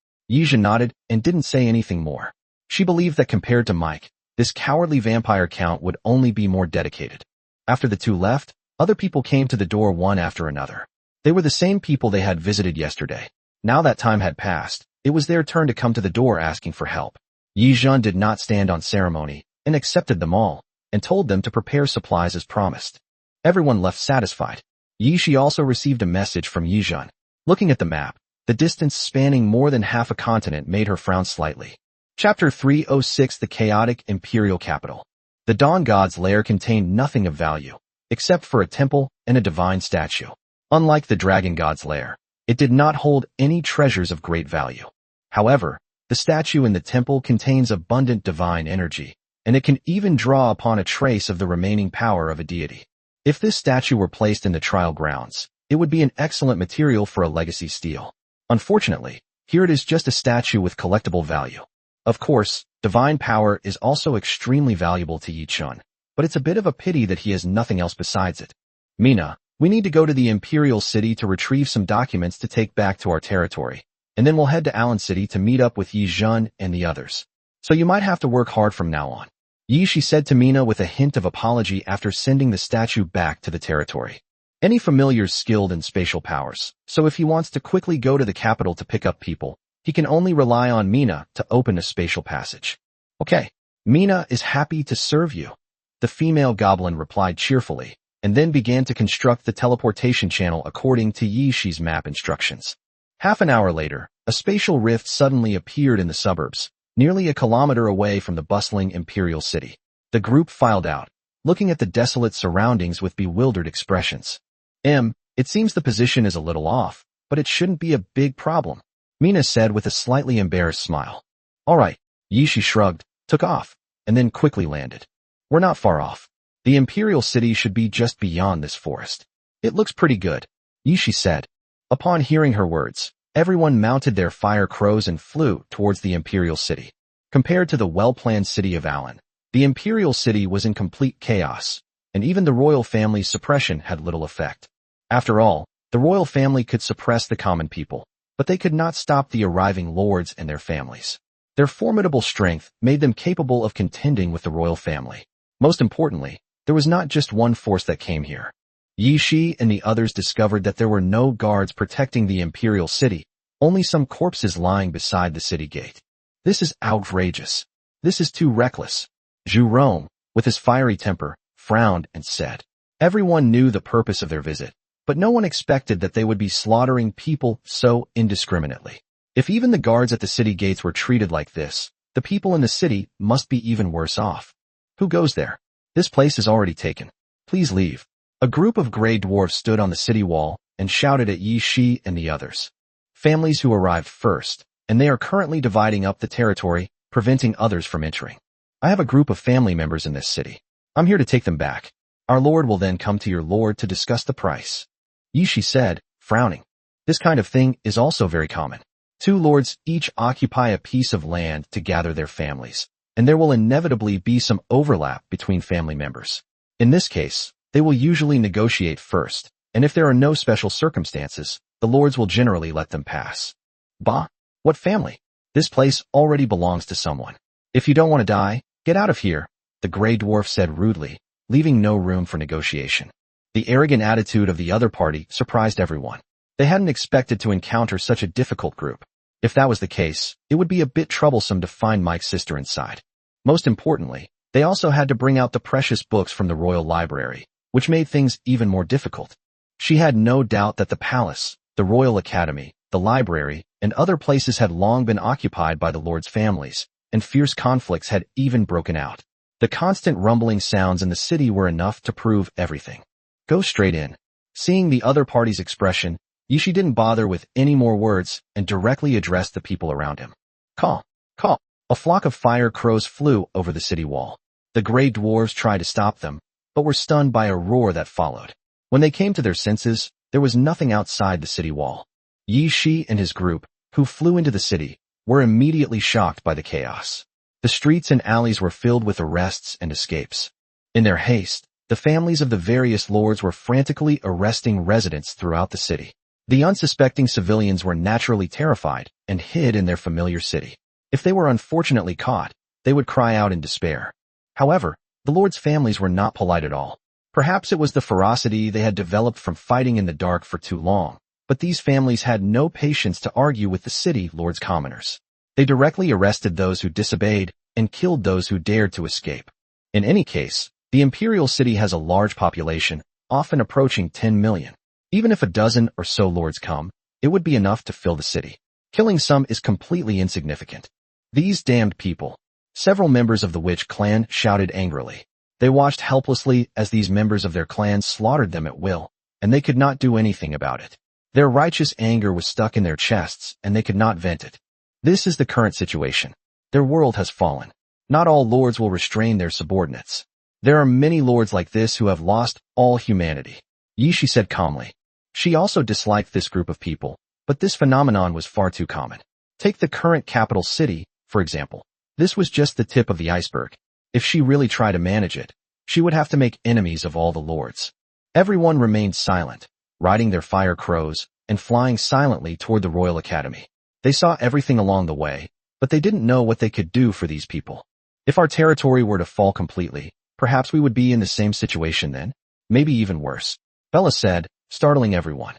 Yizha nodded and didn't say anything more. She believed that compared to Mike, this cowardly vampire count would only be more dedicated. After the two left, other people came to the door one after another. They were the same people they had visited yesterday. Now that time had passed, it was their turn to come to the door asking for help. Yizhan did not stand on ceremony and accepted them all and told them to prepare supplies as promised. Everyone left satisfied. Yishi also received a message from Yizhan. Looking at the map, the distance spanning more than half a continent made her frown slightly. Chapter 306 The Chaotic Imperial Capital. The Dawn God's lair contained nothing of value, except for a temple and a divine statue. Unlike the Dragon God's lair, it did not hold any treasures of great value. However, the statue in the temple contains abundant divine energy, and it can even draw upon a trace of the remaining power of a deity. If this statue were placed in the trial grounds, it would be an excellent material for a legacy steal. Unfortunately, here it is just a statue with collectible value. Of course, divine power is also extremely valuable to Yi Chun, but it's a bit of a pity that he has nothing else besides it. Mina, we need to go to the Imperial City to retrieve some documents to take back to our territory, and then we'll head to Allen City to meet up with Yi Zhen and the others. So you might have to work hard from now on. Yi, she said to Mina with a hint of apology after sending the statue back to the territory. Any familiar's skilled in spatial powers, so if he wants to quickly go to the capital to pick up people, he can only rely on Mina to open a spatial passage. Okay, Mina is happy to serve you. The female goblin replied cheerfully, and then began to construct the teleportation channel according to Yishi's map instructions. Half an hour later, a spatial rift suddenly appeared in the suburbs, nearly a kilometer away from the bustling Imperial City. The group filed out, looking at the desolate surroundings with bewildered expressions. It seems the position is a little off, but it shouldn't be a big problem, Mina said with a slightly embarrassed smile. All right, Yishi shrugged, took off, and then quickly landed. We're not far off. The Imperial City should be just beyond this forest. It looks pretty good, Yishi said. Upon hearing her words, everyone mounted their fire crows and flew towards the Imperial City. Compared to the well-planned city of Allen, the Imperial City was in complete chaos, and even the royal family's suppression had little effect. After all, the royal family could suppress the common people, but they could not stop the arriving lords and their families. Their formidable strength made them capable of contending with the royal family. Most importantly, there was not just one force that came here. Yi Shi and the others discovered that there were no guards protecting the Imperial City, only some corpses lying beside the city gate. This is outrageous. This is too reckless. Zhu Rong, with his fiery temper, frowned and said. Everyone knew the purpose of their visit, but no one expected that they would be slaughtering people so indiscriminately. If even the guards at the city gates were treated like this, the people in the city must be even worse off. Who goes there? This place is already taken. Please leave. A group of gray dwarfs stood on the city wall and shouted at Yi Shi and the others. Families who arrived first, and they are currently dividing up the territory, preventing others from entering. I have a group of family members in this city. I'm here to take them back. Our lord will then come to your lord to discuss the price. Yi Shi said, frowning. This kind of thing is also very common. Two lords each occupy a piece of land to gather their families, and there will inevitably be some overlap between family members. In this case, they will usually negotiate first, and if there are no special circumstances, the lords will generally let them pass. Bah, what family? This place already belongs to someone. If you don't want to die, get out of here, the gray dwarf said rudely, leaving no room for negotiation. The arrogant attitude of the other party surprised everyone. They hadn't expected to encounter such a difficult group. If that was the case, it would be a bit troublesome to find Mike's sister inside. Most importantly, they also had to bring out the precious books from the royal library, which made things even more difficult. She had no doubt that the palace, the royal academy, the library, and other places had long been occupied by the lords' families, and fierce conflicts had even broken out. The constant rumbling sounds in the city were enough to prove everything. Go straight in. Seeing the other party's expression, Yishi didn't bother with any more words and directly addressed the people around him. Caw, caw. A flock of fire crows flew over the city wall. The gray dwarves tried to stop them, but were stunned by a roar that followed. When they came to their senses, there was nothing outside the city wall. Yi Shi and his group, who flew into the city, were immediately shocked by the chaos. The streets and alleys were filled with arrests and escapes. In their haste, the families of the various lords were frantically arresting residents throughout the city. The unsuspecting civilians were naturally terrified and hid in their familiar city. If they were unfortunately caught, they would cry out in despair. However, the lords' families were not polite at all. Perhaps it was the ferocity they had developed from fighting in the dark for too long, but these families had no patience to argue with the city lords' commoners. They directly arrested those who disobeyed and killed those who dared to escape. In any case, the imperial city has a large population, often approaching 10 million. Even if a dozen or so lords come, it would be enough to fill the city. Killing some is completely insignificant. These damned people. Several members of the witch clan shouted angrily. They watched helplessly as these members of their clan slaughtered them at will, and they could not do anything about it. Their righteous anger was stuck in their chests, and they could not vent it. This is the current situation. Their world has fallen. Not all lords will restrain their subordinates. There are many lords like this who have lost all humanity. Yishi said calmly. She also disliked this group of people, but this phenomenon was far too common. Take the current capital city, for example. This was just the tip of the iceberg. If she really tried to manage it, she would have to make enemies of all the lords. Everyone remained silent, riding their fire crows and flying silently toward the Royal Academy. They saw everything along the way, but they didn't know what they could do for these people. If our territory were to fall completely, perhaps we would be in the same situation then, maybe even worse. Bella said, startling everyone.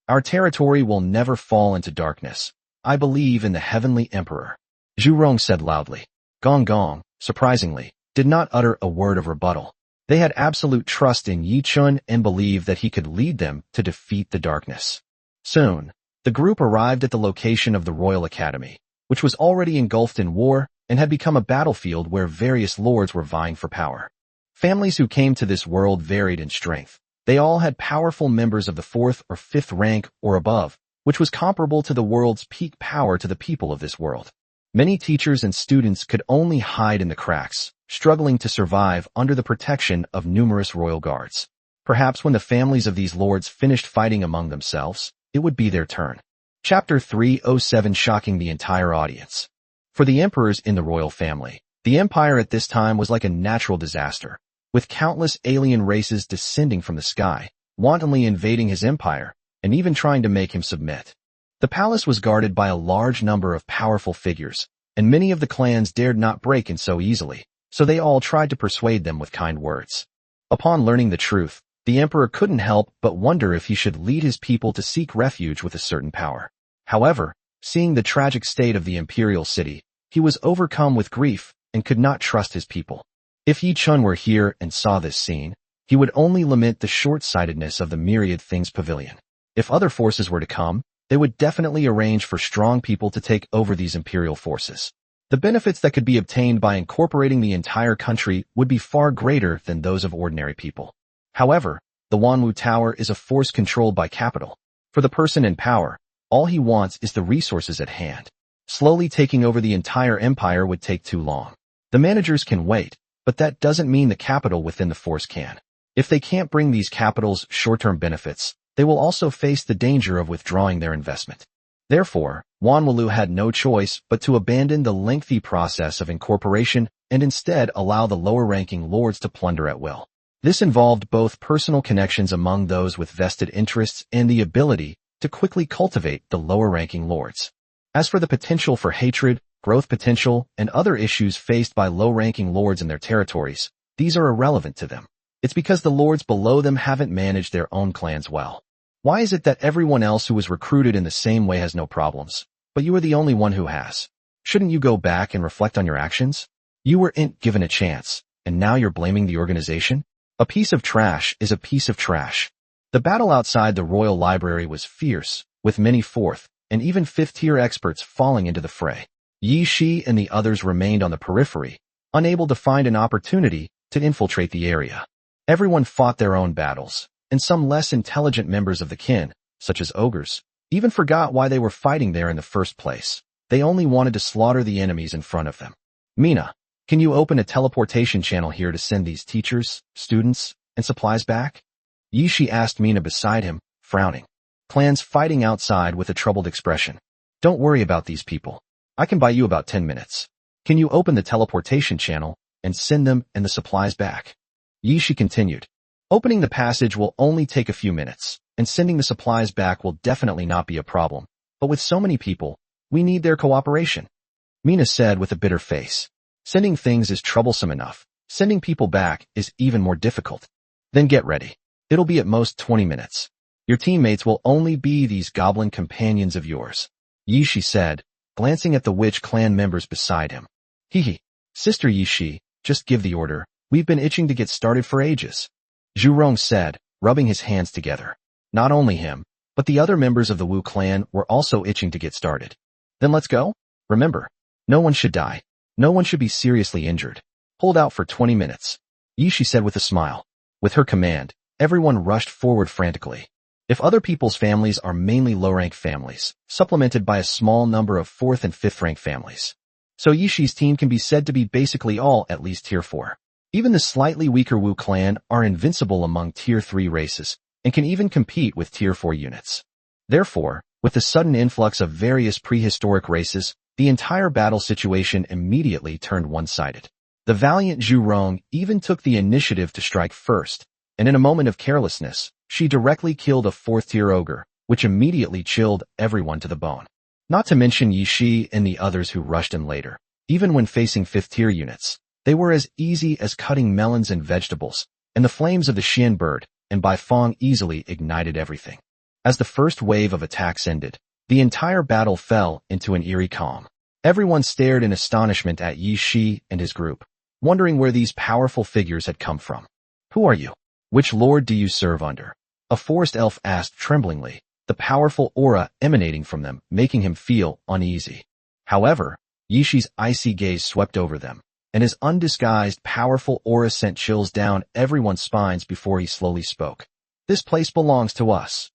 Our territory will never fall into darkness. I believe in the Heavenly Emperor. Zhurong said loudly. Gong Gong, surprisingly, did not utter a word of rebuttal. They had absolute trust in Yi Chun and believed that he could lead them to defeat the darkness. Soon, the group arrived at the location of the Royal Academy, which was already engulfed in war and had become a battlefield where various lords were vying for power. Families who came to this world varied in strength. They all had powerful members of the 4th or 5th rank or above, which was comparable to the world's peak power to the people of this world. Many teachers and students could only hide in the cracks, struggling to survive under the protection of numerous royal guards. Perhaps when the families of these lords finished fighting among themselves, it would be their turn. Chapter 307 Shocking the entire audience. For the emperors in the royal family, the empire at this time was like a natural disaster, with countless alien races descending from the sky, wantonly invading his empire, and even trying to make him submit. The palace was guarded by a large number of powerful figures, and many of the clans dared not break in so easily, so they all tried to persuade them with kind words. Upon learning the truth, the emperor couldn't help but wonder if he should lead his people to seek refuge with a certain power. However, seeing the tragic state of the imperial city, he was overcome with grief and could not trust his people. If Yi Chun were here and saw this scene, he would only lament the short-sightedness of the myriad things pavilion. If other forces were to come, they would definitely arrange for strong people to take over these imperial forces. The benefits that could be obtained by incorporating the entire country would be far greater than those of ordinary people. However, the Wanwu Tower is a force controlled by capital. For the person in power, all he wants is the resources at hand. Slowly taking over the entire empire would take too long. The managers can wait, but that doesn't mean the capital within the force can. If they can't bring these capitals short-term benefits, they will also face the danger of withdrawing their investment. Therefore, Wanwu had no choice but to abandon the lengthy process of incorporation and instead allow the lower-ranking lords to plunder at will. This involved both personal connections among those with vested interests and the ability to quickly cultivate the lower-ranking lords. As for the potential for hatred, growth potential, and other issues faced by low-ranking lords in their territories, these are irrelevant to them. It's because the lords below them haven't managed their own clans well. Why is it that everyone else who was recruited in the same way has no problems, but you are the only one who has? Shouldn't you go back and reflect on your actions? You weren't given a chance, and now you're blaming the organization? A piece of trash is a piece of trash. The battle outside the Royal Library was fierce, with many 4th and even 5th-tier experts falling into the fray. Yi Shi and the others remained on the periphery, unable to find an opportunity to infiltrate the area. Everyone fought their own battles, and some less intelligent members of the kin, such as ogres, even forgot why they were fighting there in the first place. They only wanted to slaughter the enemies in front of them. Mina, can you open a teleportation channel here to send these teachers, students, and supplies back? Yi Shi asked Mina beside him, frowning. Clans fighting outside with a troubled expression. Don't worry about these people. I can buy you about 10 minutes. Can you open the teleportation channel and send them and the supplies back? Yi Shi continued. Opening the passage will only take a few minutes. and sending the supplies back will definitely not be a problem. But with so many people, we need their cooperation. Mina said with a bitter face. Sending things is troublesome enough. Sending people back is even more difficult. Then get ready. It'll be at most 20 minutes. Your teammates will only be these goblin companions of yours. Yishi said, glancing at the witch clan members beside him. Hee. Sister Yishi, just give the order. We've been itching to get started for ages. Zhurong said, rubbing his hands together. Not only him, but the other members of the Wu clan were also itching to get started. Then let's go. Remember, no one should die. No one should be seriously injured. Hold out for 20 minutes. Yishi said with a smile. With her command, everyone rushed forward frantically. If other people's families are mainly low-rank families, supplemented by a small number of 4th and 5th rank families. So Yishi's team can be said to be basically all at least tier 4. Even the slightly weaker Wu clan are invincible among tier 3 races, and can even compete with tier 4 units. Therefore, with the sudden influx of various prehistoric races, the entire battle situation immediately turned one-sided. The valiant Zhurong even took the initiative to strike first, and in a moment of carelessness, she directly killed a 4th-tier ogre, which immediately chilled everyone to the bone. Not to mention Yishi and the others who rushed in later. Even when facing 5th-tier units, they were as easy as cutting melons and vegetables, and the flames of the Xian bird and Bai Fong easily ignited everything. As the first wave of attacks ended, the entire battle fell into an eerie calm. Everyone stared in astonishment at Yishi and his group, wondering where these powerful figures had come from. Who are you? Which lord do you serve under? A forest elf asked tremblingly, the powerful aura emanating from them making him feel uneasy. However, Yishi's icy gaze swept over them, and his undisguised powerful aura sent chills down everyone's spines before he slowly spoke. This place belongs to us.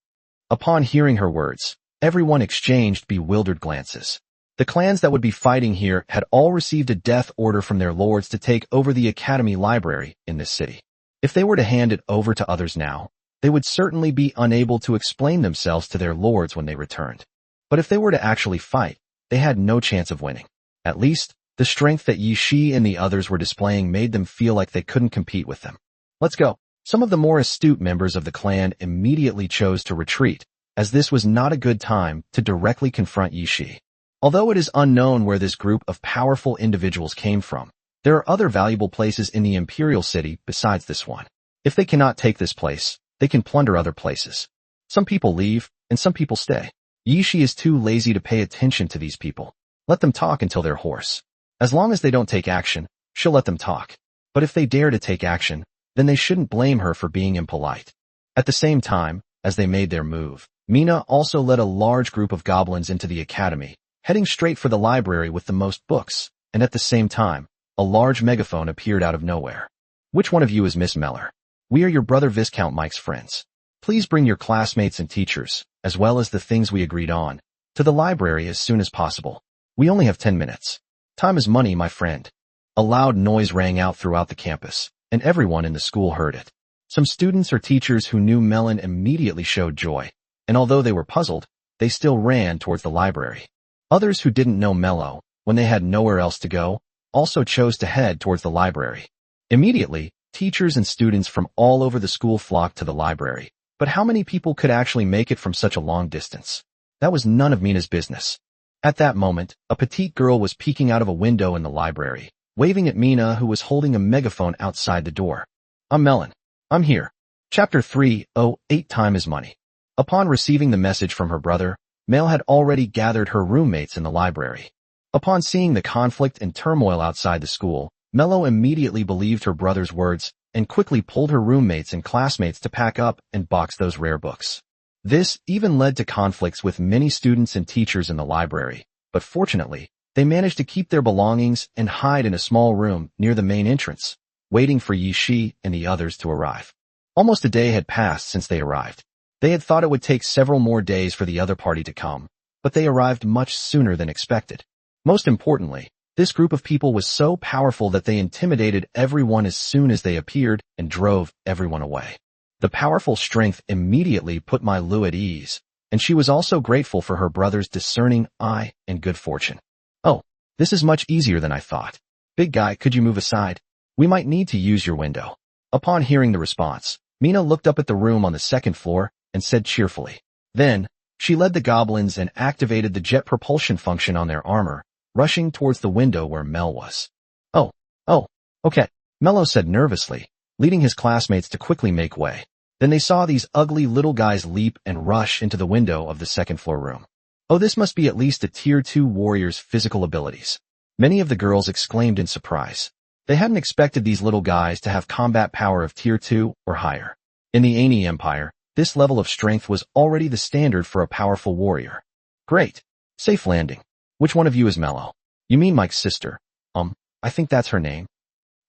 Upon hearing her words, everyone exchanged bewildered glances. The clans that would be fighting here had all received a death order from their lords to take over the academy library in this city. If they were to hand it over to others now, they would certainly be unable to explain themselves to their lords when they returned. But if they were to actually fight, they had no chance of winning. At least, the strength that Yishi and the others were displaying made them feel like they couldn't compete with them. Let's go. Some of the more astute members of the clan immediately chose to retreat, as this was not a good time to directly confront Yishi. Although it is unknown where this group of powerful individuals came from, there are other valuable places in the Imperial City besides this one. If they cannot take this place, they can plunder other places. Some people leave, and some people stay. Yishi is too lazy to pay attention to these people. Let them talk until they're hoarse. As long as they don't take action, she'll let them talk. But if they dare to take action, then they shouldn't blame her for being impolite. At the same time, as they made their move, Mina also led a large group of goblins into the academy, heading straight for the library with the most books, and at the same time, a large megaphone appeared out of nowhere. Which one of you is Miss Meller? We are your brother Viscount Mike's friends. Please bring your classmates and teachers, as well as the things we agreed on, to the library as soon as possible. We only have 10 minutes. Time is money, my friend. A loud noise rang out throughout the campus, and everyone in the school heard it. Some students or teachers who knew Melon immediately showed joy, and although they were puzzled, they still ran towards the library. Others who didn't know Mello, when they had nowhere else to go, also chose to head towards the library. Immediately, teachers and students from all over the school flocked to the library, but how many people could actually make it from such a long distance? That was none of Mina's business. At that moment, a petite girl was peeking out of a window in the library, waving at Mina who was holding a megaphone outside the door. I'm Melon. I'm here. Chapter 3:08 Time is money. Upon receiving the message from her brother, Mel had already gathered her roommates in the library. Upon seeing the conflict and turmoil outside the school, Mello immediately believed her brother's words and quickly pulled her roommates and classmates to pack up and box those rare books. This even led to conflicts with many students and teachers in the library, but fortunately, they managed to keep their belongings and hide in a small room near the main entrance, waiting for Yishi and the others to arrive. Almost a day had passed since they arrived. They had thought it would take several more days for the other party to come, but they arrived much sooner than expected. Most importantly, this group of people was so powerful that they intimidated everyone as soon as they appeared and drove everyone away. The powerful strength immediately put Mai Lu at ease, and she was also grateful for her brother's discerning eye and good fortune. Oh, this is much easier than I thought. Big guy, could you move aside? We might need to use your window. Upon hearing the response, Mina looked up at the room on the second floor and said cheerfully. Then, she led the goblins and activated the jet propulsion function on their armor, rushing towards the window where Mel was. Oh, oh, okay, Mello said nervously, leading his classmates to quickly make way. Then they saw these ugly little guys leap and rush into the window of the second-floor room. Oh, this must be at least a Tier 2 warrior's physical abilities. Many of the girls exclaimed in surprise. They hadn't expected these little guys to have combat power of Tier 2 or higher. In the Ani Empire, this level of strength was already the standard for a powerful warrior. Great. Safe landing. Which one of you is Mello? You mean Mike's sister? I think that's her name.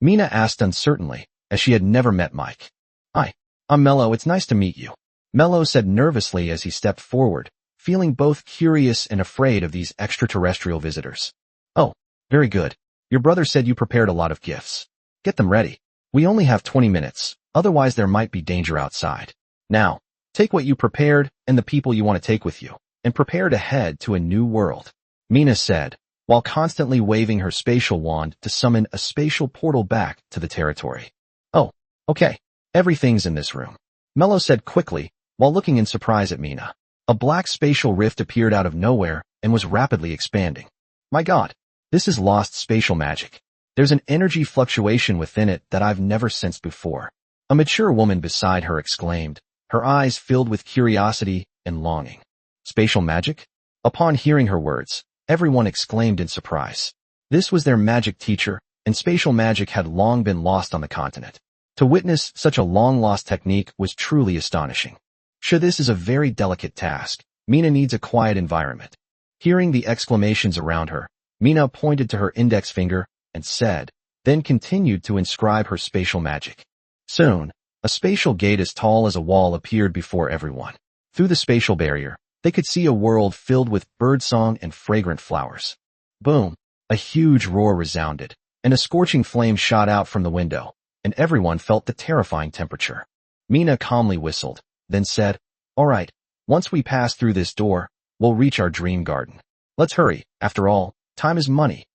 Mina asked uncertainly, as she had never met Mike. Hi, I'm Mello, it's nice to meet you. Mello said nervously as he stepped forward, feeling both curious and afraid of these extraterrestrial visitors. Oh, very good. Your brother said you prepared a lot of gifts. Get them ready. We only have 20 minutes, otherwise there might be danger outside. Now, take what you prepared and the people you want to take with you, and prepare to head to a new world, Mina said, while constantly waving her spatial wand to summon a spatial portal back to the territory. Oh, okay. Everything's in this room, Mello said quickly, while looking in surprise at Mina. A black spatial rift appeared out of nowhere and was rapidly expanding. My God, this is lost spatial magic. There's an energy fluctuation within it that I've never sensed before. A mature woman beside her exclaimed, her eyes filled with curiosity and longing. Spatial magic? Upon hearing her words, everyone exclaimed in surprise. This was their magic teacher, and spatial magic had long been lost on the continent. To witness such a long-lost technique was truly astonishing. Sure, this is a very delicate task. Mina needs a quiet environment. Hearing the exclamations around her, Mina pointed to her index finger and said, then continued to inscribe her spatial magic. Soon, a spatial gate as tall as a wall appeared before everyone. Through the spatial barrier, they could see a world filled with birdsong and fragrant flowers. Boom! A huge roar resounded, and a scorching flame shot out from the window, and everyone felt the terrifying temperature. Mina calmly whistled, then said, all right, once we pass through this door, we'll reach our dream garden. Let's hurry, after all, time is money.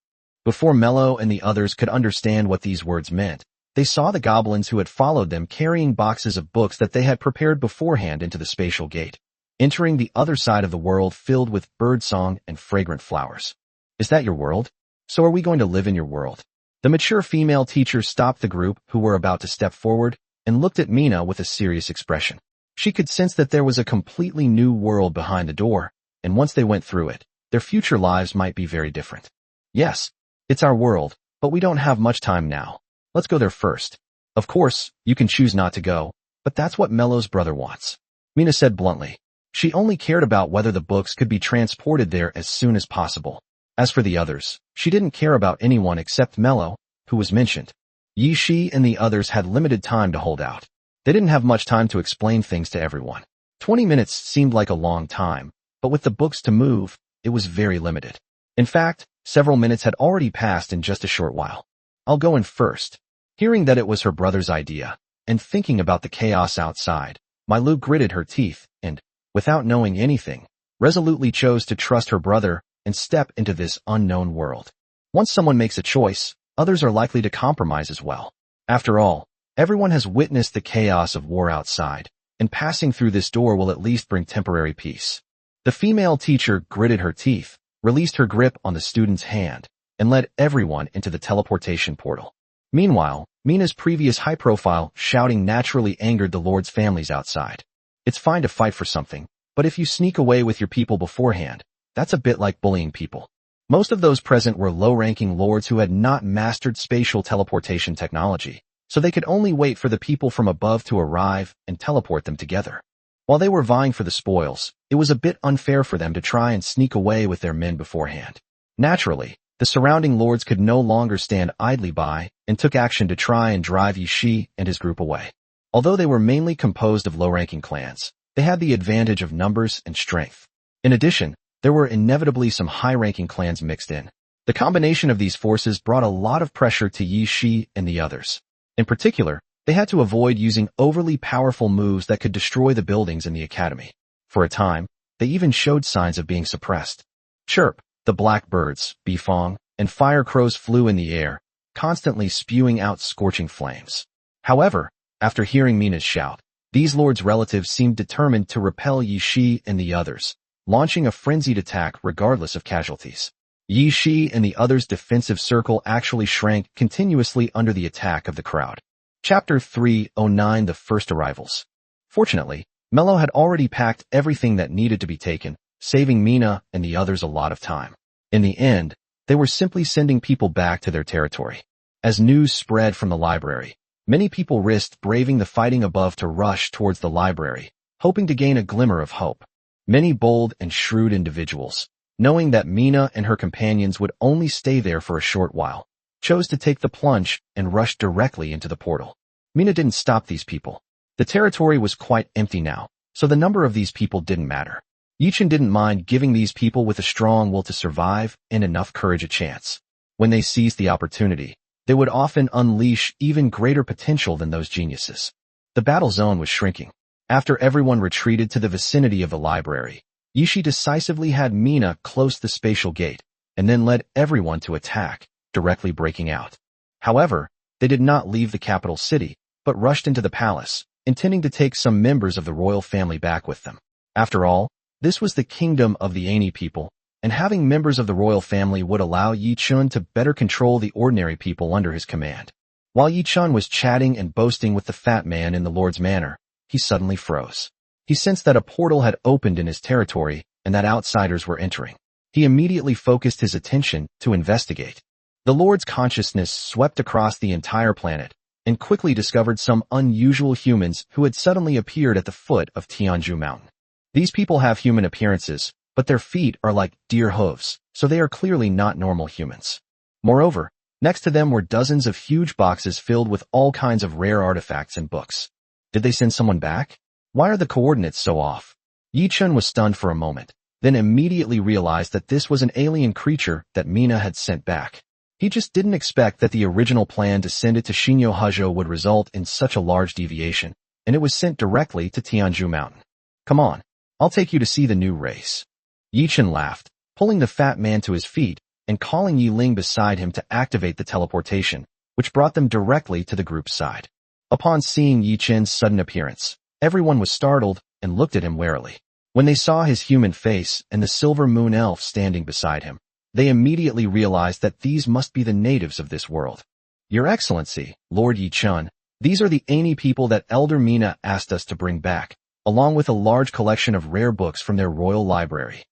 Before Mello and the others could understand what these words meant, they saw the goblins who had followed them carrying boxes of books that they had prepared beforehand into the spatial gate, entering the other side of the world filled with birdsong and fragrant flowers. Is that your world? So are we going to live in your world? The mature female teacher stopped the group who were about to step forward and looked at Mina with a serious expression. She could sense that there was a completely new world behind the door, and once they went through it, their future lives might be very different. Yes, it's our world, but we don't have much time now. Let's go there first. Of course, you can choose not to go, but that's what Mello's brother wants, Mina said bluntly. She only cared about whether the books could be transported there as soon as possible. As for the others, she didn't care about anyone except Mello, who was mentioned. Yi Shi and the others had limited time to hold out. They didn't have much time to explain things to everyone. 20 minutes seemed like a long time, but with the books to move, it was very limited. In fact, several minutes had already passed in just a short while. I'll go in first. Hearing that it was her brother's idea, and thinking about the chaos outside, Mailu gritted her teeth and, without knowing anything, resolutely chose to trust her brother and step into this unknown world. Once someone makes a choice, others are likely to compromise as well. After all, everyone has witnessed the chaos of war outside, and passing through this door will at least bring temporary peace. The female teacher gritted her teeth, released her grip on the student's hand, and led everyone into the teleportation portal. Meanwhile, Mina's previous high-profile shouting naturally angered the lords' families outside. It's fine to fight for something, but if you sneak away with your people beforehand, that's a bit like bullying people. Most of those present were low-ranking lords who had not mastered spatial teleportation technology, so they could only wait for the people from above to arrive and teleport them together. While they were vying for the spoils, it was a bit unfair for them to try and sneak away with their men beforehand. Naturally, the surrounding lords could no longer stand idly by and took action to try and drive Yi Shi and his group away. Although they were mainly composed of low-ranking clans, they had the advantage of numbers and strength. In addition, there were inevitably some high-ranking clans mixed in. The combination of these forces brought a lot of pressure to Yi Shi and the others. In particular, they had to avoid using overly powerful moves that could destroy the buildings in the academy. For a time, they even showed signs of being suppressed. Chirp, the blackbirds, Bifong, and fire crows flew in the air, constantly spewing out scorching flames. However, after hearing Mina's shout, These lords' relatives seemed determined to repel Yi Shi and the others, launching a frenzied attack regardless of casualties. Yi Shi and the others' defensive circle actually shrank continuously under the attack of the crowd. Chapter 309 The First Arrivals. Fortunately, Mello had already packed everything that needed to be taken, saving Mina and the others a lot of time. In the end, they were simply sending people back to their territory. As news spread from the library, many people risked braving the fighting above to rush towards the library, hoping to gain a glimmer of hope. Many bold and shrewd individuals, knowing that Mina and her companions would only stay there for a short while, chose to take the plunge and rush directly into the portal. Mina didn't stop these people. The territory was quite empty now, so the number of these people didn't matter. Yichen didn't mind giving these people with a strong will to survive and enough courage a chance. When they seized the opportunity, they would often unleash even greater potential than those geniuses. The battle zone was shrinking. After everyone retreated to the vicinity of the library, Yishi decisively had Mina close the spatial gate, and then led everyone to attack, directly breaking out. However, they did not leave the capital city, but rushed into the palace, intending to take some members of the royal family back with them. After all, this was the kingdom of the Ani people, and having members of the royal family would allow Yi Chun to better control the ordinary people under his command. While Yi Chun was chatting and boasting with the fat man in the lord's manor, he suddenly froze. He sensed that a portal had opened in his territory and that outsiders were entering. He immediately focused his attention to investigate. The lord's consciousness swept across the entire planet and quickly discovered some unusual humans who had suddenly appeared at the foot of Tianju Mountain. These people have human appearances, but their feet are like deer hooves, so they are clearly not normal humans. Moreover, next to them were dozens of huge boxes filled with all kinds of rare artifacts and books. Did they send someone back? Why are the coordinates so off? Yi Chun was stunned for a moment, then immediately realized that this was an alien creature that Mina had sent back. He just didn't expect that the original plan to send it to Shinyo Hajo would result in such a large deviation, and it was sent directly to Tianju Mountain. Come on, I'll take you to see the new race. Yi Chun laughed, pulling the fat man to his feet and calling Yi Ling beside him to activate the teleportation, which brought them directly to the group's side. Upon seeing Yi Chun's sudden appearance, everyone was startled and looked at him warily. When they saw his human face and the silver moon elf standing beside him, they immediately realized that these must be the natives of this world. Your Excellency, Lord Yi Chun, these are the Ani people that Elder Mina asked us to bring back, along with a large collection of rare books from their royal library.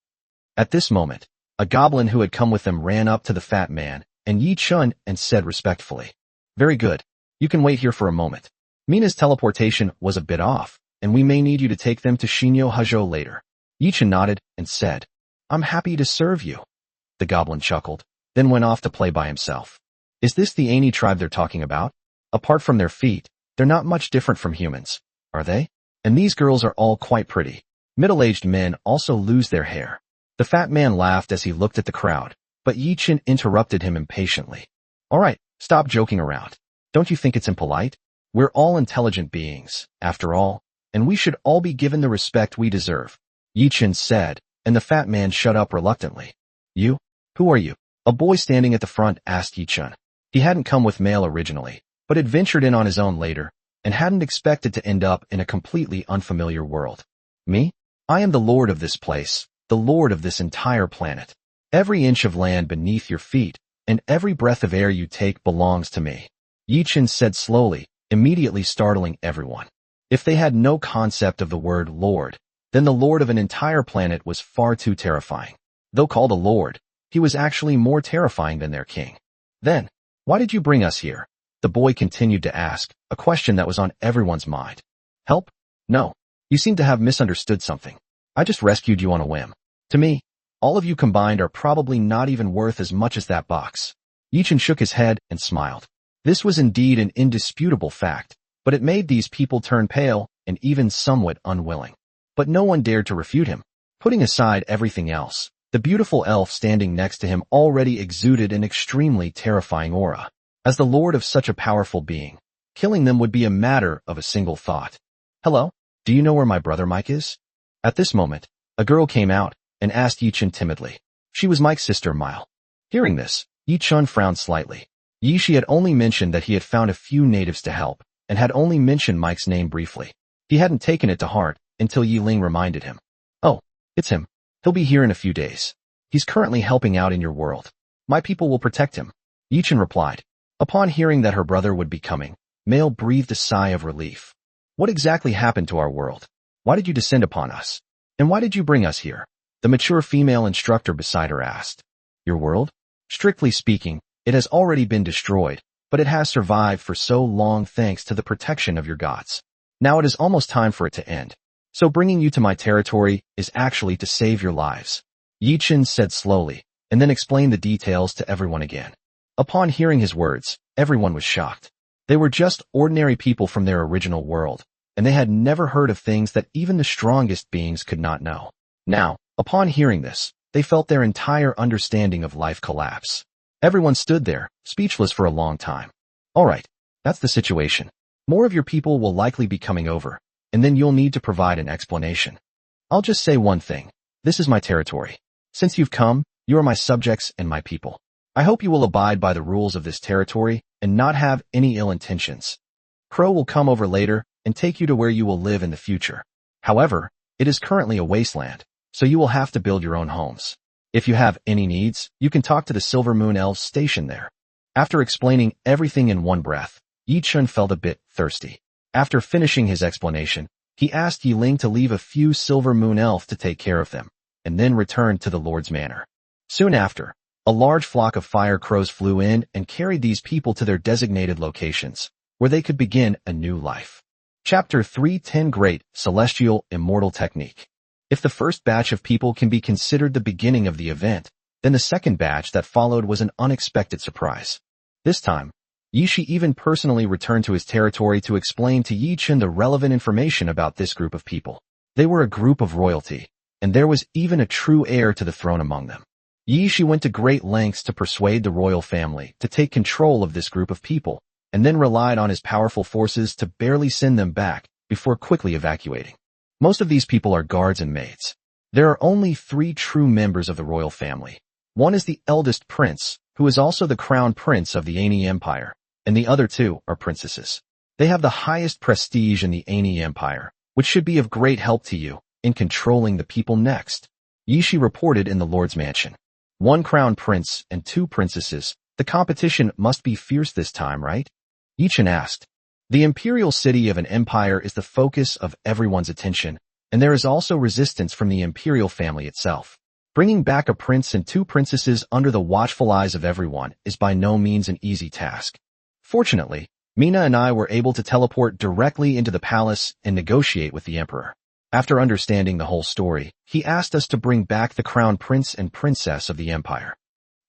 At this moment, a goblin who had come with them ran up to the fat man and Yi Chun and said respectfully, "Very good. You can wait here for a moment. Mina's teleportation was a bit off, and we may need you to take them to Shinyo Hajo later." Yi Chun nodded and said, "I'm happy to serve you." The goblin chuckled, then went off to play by himself. Is this the Ani tribe they're talking about? Apart from their feet, they're not much different from humans, are they? And these girls are all quite pretty. Middle-aged men also lose their hair. The fat man laughed as he looked at the crowd, but Yi Chun interrupted him impatiently. All right, stop joking around. Don't you think it's impolite? We're all intelligent beings, after all, and we should all be given the respect we deserve, Yi Chun said, and the fat man shut up reluctantly. You? Who are you? A boy standing at the front asked Yi Chun. He hadn't come with mail originally, but had ventured in on his own later, and hadn't expected to end up in a completely unfamiliar world. Me? I am the lord of this place, the lord of this entire planet. Every inch of land beneath your feet, and every breath of air you take belongs to me, Yi Chun said slowly, immediately startling everyone. If they had no concept of the word lord, then the lord of an entire planet was far too terrifying. Though called a lord, he was actually more terrifying than their king. Then, why did you bring us here? The boy continued to ask, a question that was on everyone's mind. Help? No. You seem to have misunderstood something. I just rescued you on a whim. To me, all of you combined are probably not even worth as much as that box. Yi Chun shook his head and smiled. This was indeed an indisputable fact, but it made these people turn pale and even somewhat unwilling. But no one dared to refute him. Putting aside everything else, the beautiful elf standing next to him already exuded an extremely terrifying aura. As the lord of such a powerful being, killing them would be a matter of a single thought. Hello? Do you know where my brother Mike is? At this moment, a girl came out and asked Yi Chun timidly. She was Mike's sister Mile. Hearing this, Yi Chun frowned slightly. Yi Shi had only mentioned that he had found a few natives to help, and had only mentioned Mike's name briefly. He hadn't taken it to heart until Yi Ling reminded him. Oh, it's him. He'll be here in a few days. He's currently helping out in your world. My people will protect him. Yi Chen replied. Upon hearing that her brother would be coming, Male breathed a sigh of relief. What exactly happened to our world? Why did you descend upon us? And why did you bring us here? The mature female instructor beside her asked. Your world? Strictly speaking, it has already been destroyed, but it has survived for so long thanks to the protection of your gods. Now it is almost time for it to end. So bringing you to my territory is actually to save your lives. Yi Chen said slowly, and then explained the details to everyone again. Upon hearing his words, everyone was shocked. They were just ordinary people from their original world, and they had never heard of things that even the strongest beings could not know. Now, upon hearing this, they felt their entire understanding of life collapse. Everyone stood there, speechless for a long time. Alright, that's the situation. More of your people will likely be coming over, and then you'll need to provide an explanation. I'll just say one thing. This is my territory. Since you've come, you are my subjects and my people. I hope you will abide by the rules of this territory and not have any ill intentions. Crow will come over later and take you to where you will live in the future. However, it is currently a wasteland, so you will have to build your own homes. If you have any needs, you can talk to the Silver Moon Elves stationed there. After explaining everything in one breath, Yi Chen felt a bit thirsty. After finishing his explanation, he asked Yi Ling to leave a few Silver Moon Elf to take care of them, and then returned to the Lord's manor. Soon after, a large flock of fire crows flew in and carried these people to their designated locations, where they could begin a new life. Chapter 3:10 Great Celestial Immortal Technique. If the first batch of people can be considered the beginning of the event, then the second batch that followed was an unexpected surprise. This time, Yi Shi even personally returned to his territory to explain to Yi Chen the relevant information about this group of people. They were a group of royalty, and there was even a true heir to the throne among them. Yi Shi went to great lengths to persuade the royal family to take control of this group of people, and then relied on his powerful forces to barely send them back before quickly evacuating. Most of these people are guards and maids. There are only 3 true members of the royal family. One is the eldest prince, who is also the crown prince of the Ani Empire, and the other 2 are princesses. They have the highest prestige in the Ani Empire, which should be of great help to you in controlling the people next. Yi Shi reported in the Lord's mansion. 1 crown prince and 2 princesses. The competition must be fierce this time, right? Yi Chen asked. The imperial city of an empire is the focus of everyone's attention, and there is also resistance from the imperial family itself. Bringing back a prince and 2 princesses under the watchful eyes of everyone is by no means an easy task. Fortunately, Mina and I were able to teleport directly into the palace and negotiate with the emperor. After understanding the whole story, he asked us to bring back the crown prince and princess of the empire.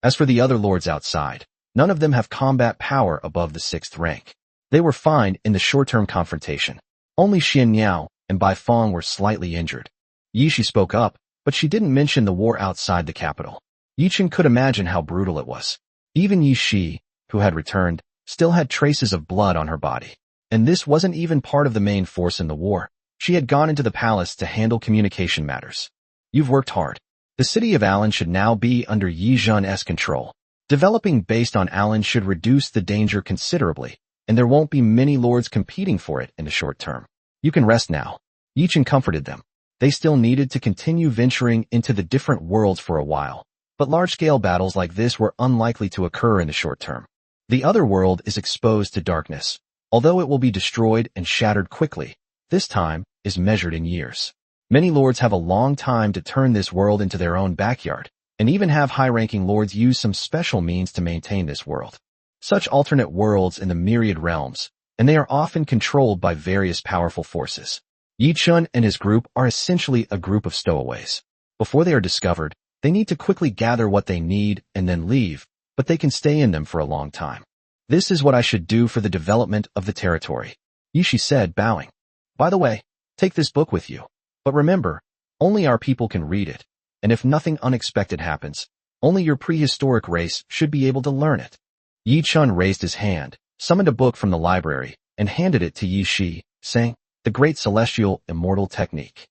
As for the other lords outside, none of them have combat power above the 6th rank. They were fine in the short-term confrontation. Only Xian Niao and Bai Fong were slightly injured. Yi Shi spoke up, but she didn't mention the war outside the capital. Yi Chen could imagine how brutal it was. Even Yi Shi, who had returned, still had traces of blood on her body. And this wasn't even part of the main force in the war. She had gone into the palace to handle communication matters. You've worked hard. The city of Alan should now be under Yi Zhen's control. Developing based on Alan should reduce the danger considerably, and there won't be many lords competing for it in the short term. You can rest now. Yi Chen comforted them. They still needed to continue venturing into the different worlds for a while, but large-scale battles like this were unlikely to occur in the short term. The other world is exposed to darkness, although it will be destroyed and shattered quickly. This time is measured in years. Many lords have a long time to turn this world into their own backyard, and even have high-ranking lords use some special means to maintain this world. Such alternate worlds in the myriad realms, and they are often controlled by various powerful forces. Yi Chen and his group are essentially a group of stowaways. Before they are discovered, they need to quickly gather what they need and then leave, but they can stay in them for a long time. This is what I should do for the development of the territory, Yi Shi said, bowing. By the way, take this book with you. But remember, only our people can read it, and if nothing unexpected happens, only your prehistoric race should be able to learn it. Yi Chen raised his hand, summoned a book from the library, and handed it to Yi Shi, saying, The Great Celestial Immortal Technique.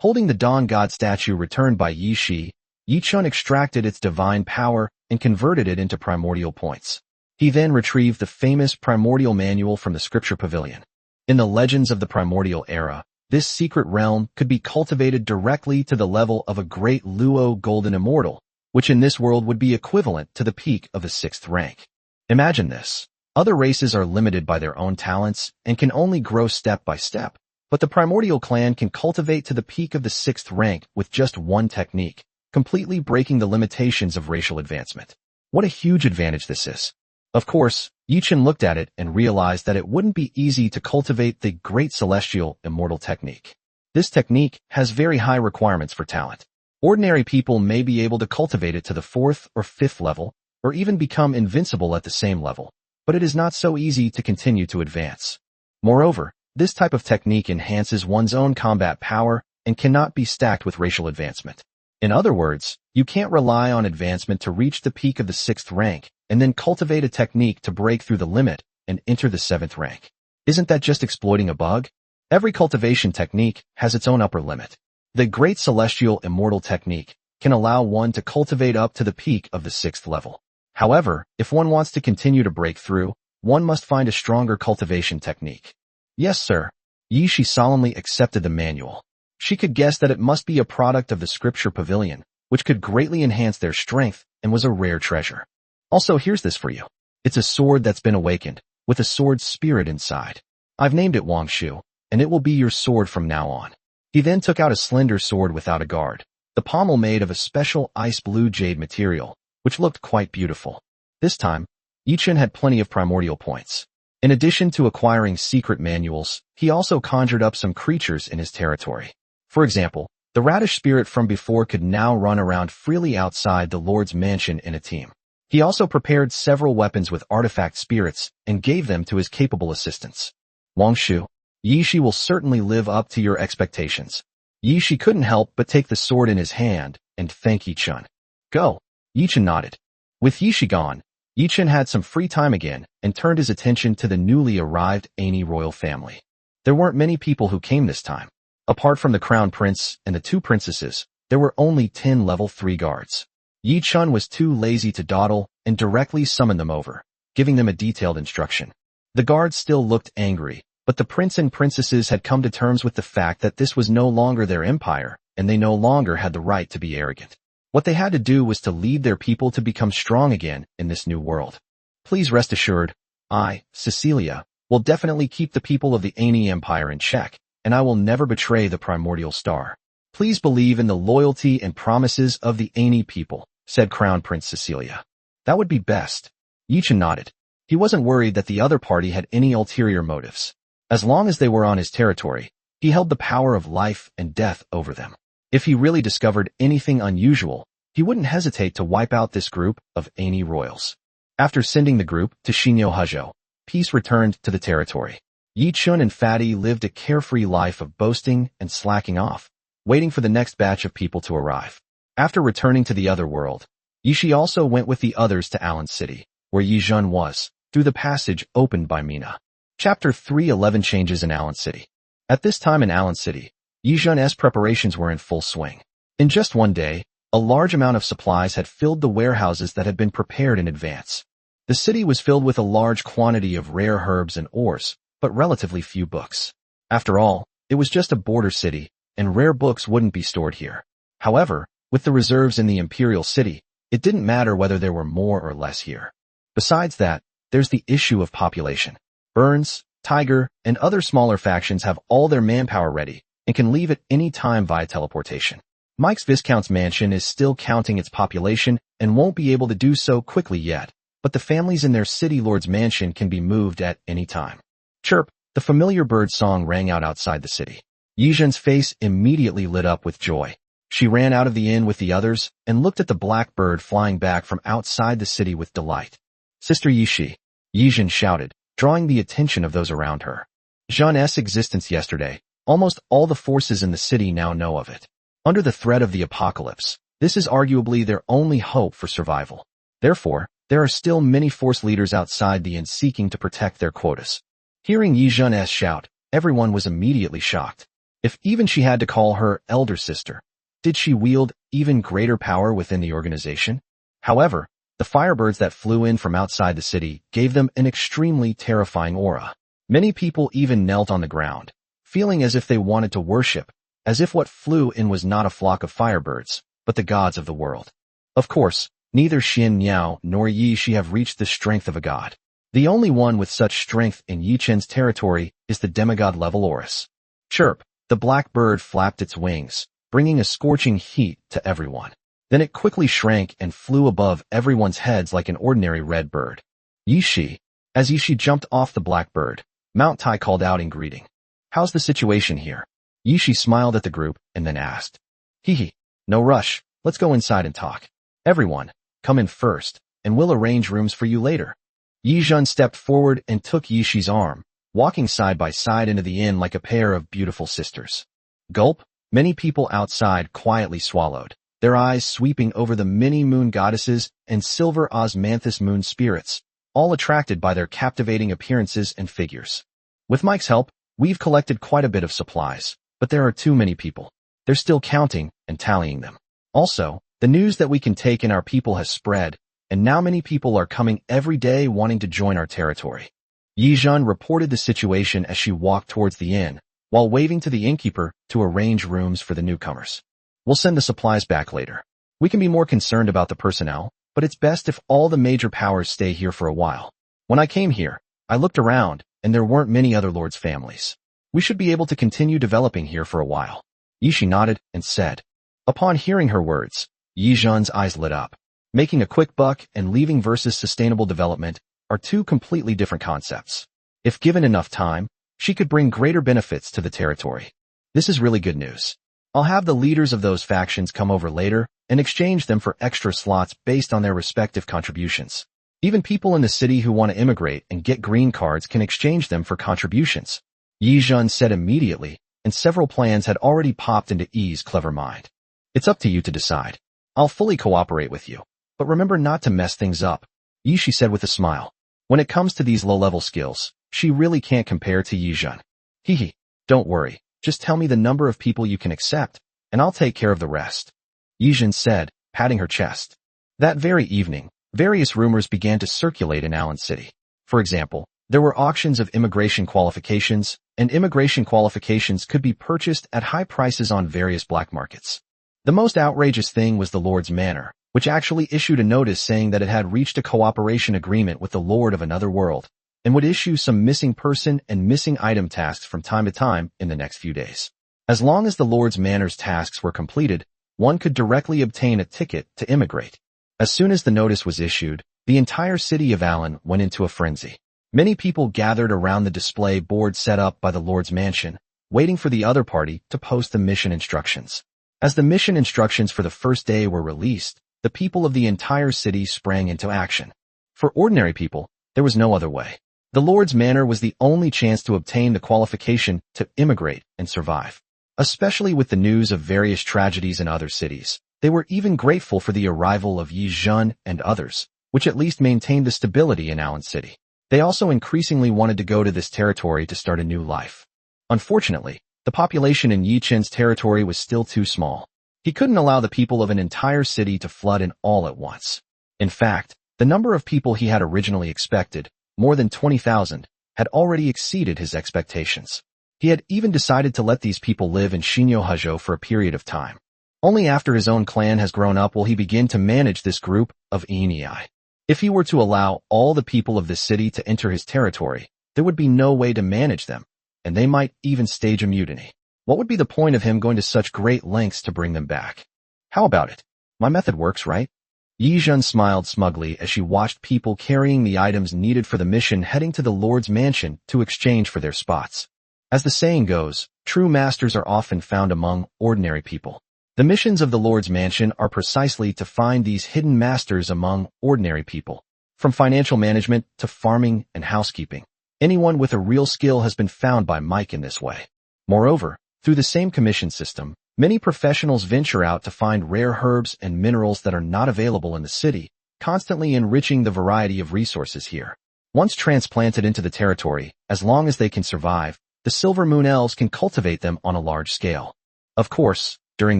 Holding the Dawn God statue returned by Yi Shi, Yi Chen extracted its divine power and converted it into primordial points. He then retrieved the famous primordial manual from the scripture pavilion. In the legends of the primordial era, This secret realm could be cultivated directly to the level of a great Luo Golden Immortal, which in this world would be equivalent to the peak of the 6th rank. Imagine this. Other races are limited by their own talents and can only grow step by step, but the primordial clan can cultivate to the peak of the 6th rank with just one technique, completely breaking the limitations of racial advancement. What a huge advantage this is. Of course, Yichen looked at it and realized that it wouldn't be easy to cultivate the Great Celestial Immortal technique. This technique has very high requirements for talent. Ordinary people may be able to cultivate it to the 4th or 5th level, or even become invincible at the same level, but it is not so easy to continue to advance. Moreover, this type of technique enhances one's own combat power and cannot be stacked with racial advancement. In other words, you can't rely on advancement to reach the peak of the 6th rank and then cultivate a technique to break through the limit and enter the 7th rank. Isn't that just exploiting a bug? Every cultivation technique has its own upper limit. The Great Celestial Immortal technique can allow one to cultivate up to the peak of the 6th level. However, if one wants to continue to break through, one must find a stronger cultivation technique. Yes, sir. Yishi solemnly accepted the manual. She could guess that it must be a product of the scripture pavilion, which could greatly enhance their strength and was a rare treasure. Also, here's this for you. It's a sword that's been awakened, with a sword spirit inside. I've named it Wangshu, and it will be your sword from now on. He then took out a slender sword without a guard, the pommel made of a special ice blue jade material, which looked quite beautiful. This time, Yichen had plenty of primordial points. In addition to acquiring secret manuals, he also conjured up some creatures in his territory. For example, the radish spirit from before could now run around freely outside the Lord's mansion in a team. He also prepared several weapons with artifact spirits and gave them to his capable assistants. Wangshu, Yishi will certainly live up to your expectations. Yishi couldn't help but take the sword in his hand and thank Yichen. Go. Yichen nodded. With Yishi gone, Yichen had some free time again and turned his attention to the newly arrived Ani royal family. There weren't many people who came this time. Apart from the crown prince and the 2 princesses, there were only 10 level 3 guards. Yichen was too lazy to dawdle and directly summoned them over, giving them a detailed instruction. The guards still looked angry, but the prince and princesses had come to terms with the fact that this was no longer their empire, and they no longer had the right to be arrogant. What they had to do was to lead their people to become strong again in this new world. Please rest assured, I, Cecilia, will definitely keep the people of the Ani Empire in check, and I will never betray the primordial star. Please believe in the loyalty and promises of the Ani people, said Crown Prince Cecilia. That would be best. Yichen nodded. He wasn't worried that the other party had any ulterior motives. As long as they were on his territory, he held the power of life and death over them. If he really discovered anything unusual, he wouldn't hesitate to wipe out this group of Ani royals. After sending the group to Shinyo Hujo, peace returned to the territory. Yichun and Fatty lived a carefree life of boasting and slacking off, waiting for the next batch of people to arrive. After returning to the other world, Yishi also went with the others to Allen City, where Yijun was, through the passage opened by Mina. Chapter 3:11 Changes in Allen City. At this time in Allen City, Yijun's preparations were in full swing. In just one day, a large amount of supplies had filled the warehouses that had been prepared in advance. The city was filled with a large quantity of rare herbs and ores, but relatively few books. After all, it was just a border city, and rare books wouldn't be stored here. However, with the reserves in the imperial city, it didn't matter whether there were more or less here. Besides that, there's the issue of population. Burns, Tiger, and other smaller factions have all their manpower ready and can leave at any time via teleportation. Mike's Viscount's mansion is still counting its population and won't be able to do so quickly yet, but the families in their city lord's mansion can be moved at any time. Chirp, the familiar bird song rang out outside the city. Yijun's face immediately lit up with joy. She ran out of the inn with the others and looked at the black bird flying back from outside the city with delight. Sister Yishi, Yijun shouted, drawing the attention of those around her. Jean's existence yesterday, almost all the forces in the city now know of it. Under the threat of the apocalypse, this is arguably their only hope for survival. Therefore, there are still many force leaders outside the inn seeking to protect their quotas. Hearing Yijun's shout, everyone was immediately shocked. If even she had to call her elder sister, did she wield even greater power within the organization? However, the firebirds that flew in from outside the city gave them an extremely terrifying aura. Many people even knelt on the ground, feeling as if they wanted to worship, as if what flew in was not a flock of firebirds, but the gods of the world. Of course, neither Xin Niao nor Yi Shi have reached the strength of a god. The only one with such strength in Yi Chen's territory is the demigod-level Orus. Chirp, the black bird flapped its wings, bringing a scorching heat to everyone. Then it quickly shrank and flew above everyone's heads like an ordinary red bird. Yi Shi. As Yi Shi jumped off the black bird, Mount Tai called out in greeting. How's the situation here? Yi Shi smiled at the group and then asked. Hee. No rush, let's go inside and talk. Everyone, come in first, and we'll arrange rooms for you later. Yi Zhen stepped forward and took Yi Shi's arm, walking side by side into the inn like a pair of beautiful sisters. Gulp, many people outside quietly swallowed, their eyes sweeping over the many moon goddesses and silver osmanthus moon spirits, all attracted by their captivating appearances and figures. With Mike's help, we've collected quite a bit of supplies, but there are too many people. They're still counting and tallying them. Also, the news that we can take in our people has spread, and now many people are coming every day wanting to join our territory. Yi Zhen reported the situation as she walked towards the inn, while waving to the innkeeper to arrange rooms for the newcomers. We'll send the supplies back later. We can be more concerned about the personnel, but it's best if all the major powers stay here for a while. When I came here, I looked around, and there weren't many other lords' families. We should be able to continue developing here for a while. Yi Shi nodded and said. Upon hearing her words, Yi Zhen's eyes lit up. Making a quick buck and leaving versus sustainable development are two completely different concepts. If given enough time, she could bring greater benefits to the territory. This is really good news. I'll have the leaders of those factions come over later and exchange them for extra slots based on their respective contributions. Even people in the city who want to immigrate and get green cards can exchange them for contributions. Yi Zhen said immediately, and several plans had already popped into Yi's clever mind. It's up to you to decide. I'll fully cooperate with you, but remember not to mess things up, Yi Shi said with a smile. When it comes to these low-level skills, she really can't compare to Yi Zhen. Hee. Don't worry, just tell me the number of people you can accept, and I'll take care of the rest, Yi Zhen said, patting her chest. That very evening, various rumors began to circulate in Allen City. For example, there were auctions of immigration qualifications, and immigration qualifications could be purchased at high prices on various black markets. The most outrageous thing was the Lord's Manor, which actually issued a notice saying that it had reached a cooperation agreement with the Lord of another world, and would issue some missing person and missing item tasks from time to time in the next few days. As long as the Lord's Manor's tasks were completed, one could directly obtain a ticket to immigrate. As soon as the notice was issued, the entire city of Allen went into a frenzy. Many people gathered around the display board set up by the Lord's Mansion, waiting for the other party to post the mission instructions. As the mission instructions for the first day were released, the people of the entire city sprang into action. For ordinary people, there was no other way. The Lord's Manor was the only chance to obtain the qualification to immigrate and survive. Especially with the news of various tragedies in other cities, they were even grateful for the arrival of Yi Zhen and others, which at least maintained the stability in Allen City. They also increasingly wanted to go to this territory to start a new life. Unfortunately, the population in Yi Chen's territory was still too small. He couldn't allow the people of an entire city to flood in all at once. In fact, the number of people he had originally expected, more than 20,000, had already exceeded his expectations. He had even decided to let these people live in Shinyo-Hajo for a period of time. Only after his own clan has grown up will he begin to manage this group of Inii. If he were to allow all the people of this city to enter his territory, there would be no way to manage them, and they might even stage a mutiny. What would be the point of him going to such great lengths to bring them back? How about it? My method works, right? Yi Zhen smiled smugly as she watched people carrying the items needed for the mission heading to the Lord's Mansion to exchange for their spots. As the saying goes, true masters are often found among ordinary people. The missions of the Lord's Mansion are precisely to find these hidden masters among ordinary people. From financial management to farming and housekeeping, anyone with a real skill has been found by Mike in this way. Moreover, through the same commission system, many professionals venture out to find rare herbs and minerals that are not available in the city, constantly enriching the variety of resources here. Once transplanted into the territory, as long as they can survive, the Silver Moon Elves can cultivate them on a large scale. Of course, during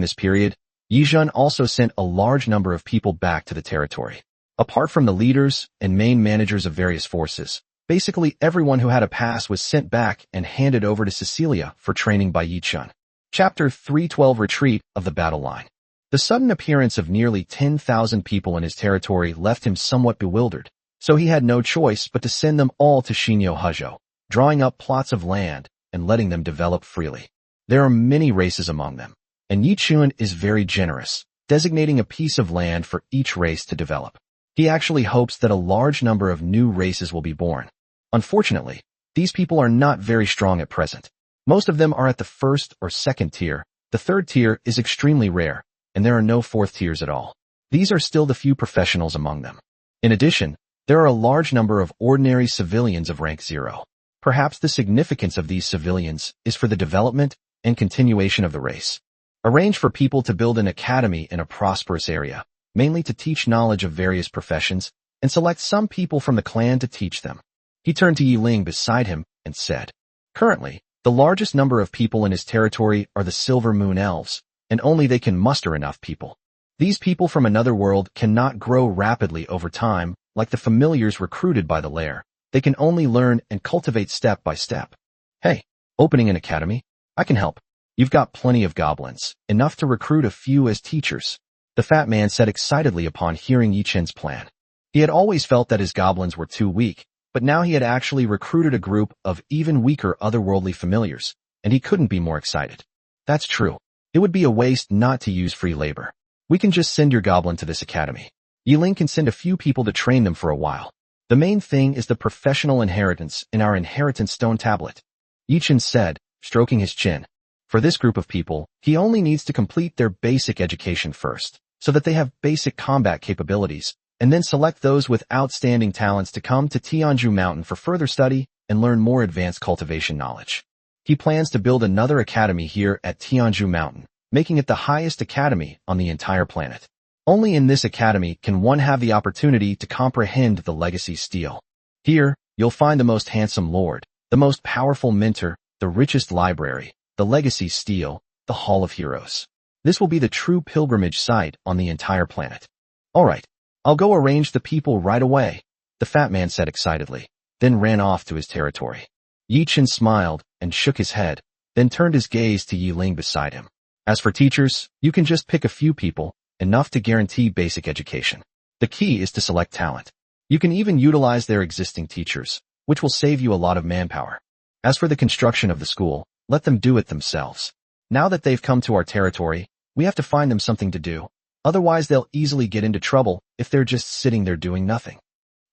this period, Yi Zhen also sent a large number of people back to the territory. Apart from the leaders and main managers of various forces, Basically, everyone who had a pass was sent back and handed over to Cecilia for training by Yi-chun. Chapter 312 Retreat of the Battle Line. The sudden appearance of nearly 10,000 people in his territory left him somewhat bewildered, so he had no choice but to send them all to Shinyo-Hujo, drawing up plots of land and letting them develop freely. There are many races among them, and Yi-chun is very generous, designating a piece of land for each race to develop. He actually hopes that a large number of new races will be born. Unfortunately, these people are not very strong at present. Most of them are at the first or second tier. The third tier is extremely rare, and there are no fourth tiers at all. These are still the few professionals among them. In addition, there are a large number of ordinary civilians of rank 0. Perhaps the significance of these civilians is for the development and continuation of the race. Arrange for people to build an academy in a prosperous area, mainly to teach knowledge of various professions, and select some people from the clan to teach them. He turned to Yi Ling beside him and said, "Currently, the largest number of people in his territory are the Silver Moon Elves, and only they can muster enough people. These people from another world cannot grow rapidly over time like the familiars recruited by the lair. They can only learn and cultivate step by step. Hey, opening an academy? I can help. You've got plenty of goblins, enough to recruit a few as teachers," the fat man said excitedly upon hearing Yi-chun's plan. He had always felt that his goblins were too weak, but now he had actually recruited a group of even weaker otherworldly familiars, and he couldn't be more excited. "That's true. It would be a waste not to use free labor. We can just send your goblin to this academy. Yi Ling can send a few people to train them for a while. The main thing is the professional inheritance in our inheritance stone tablet," Yi-chun said, stroking his chin. For this group of people, he only needs to complete their basic education first, so that they have basic combat capabilities, and then select those with outstanding talents to come to Tianju Mountain for further study and learn more advanced cultivation knowledge. He plans to build another academy here at Tianju Mountain, making it the highest academy on the entire planet. Only in this academy can one have the opportunity to comprehend the legacy steel. Here, you'll find the most handsome lord, the most powerful mentor, the richest library, the legacy steel, the Hall of Heroes. This will be the true pilgrimage site on the entire planet. All right, I'll go arrange the people right away, the fat man said excitedly, then ran off to his territory. Yi-chun smiled and shook his head, then turned his gaze to Yi Ling beside him. As for teachers, you can just pick a few people, enough to guarantee basic education. The key is to select talent. You can even utilize their existing teachers, which will save you a lot of manpower. As for the construction of the school, let them do it themselves. Now that they've come to our territory, we have to find them something to do. Otherwise, they'll easily get into trouble if they're just sitting there doing nothing.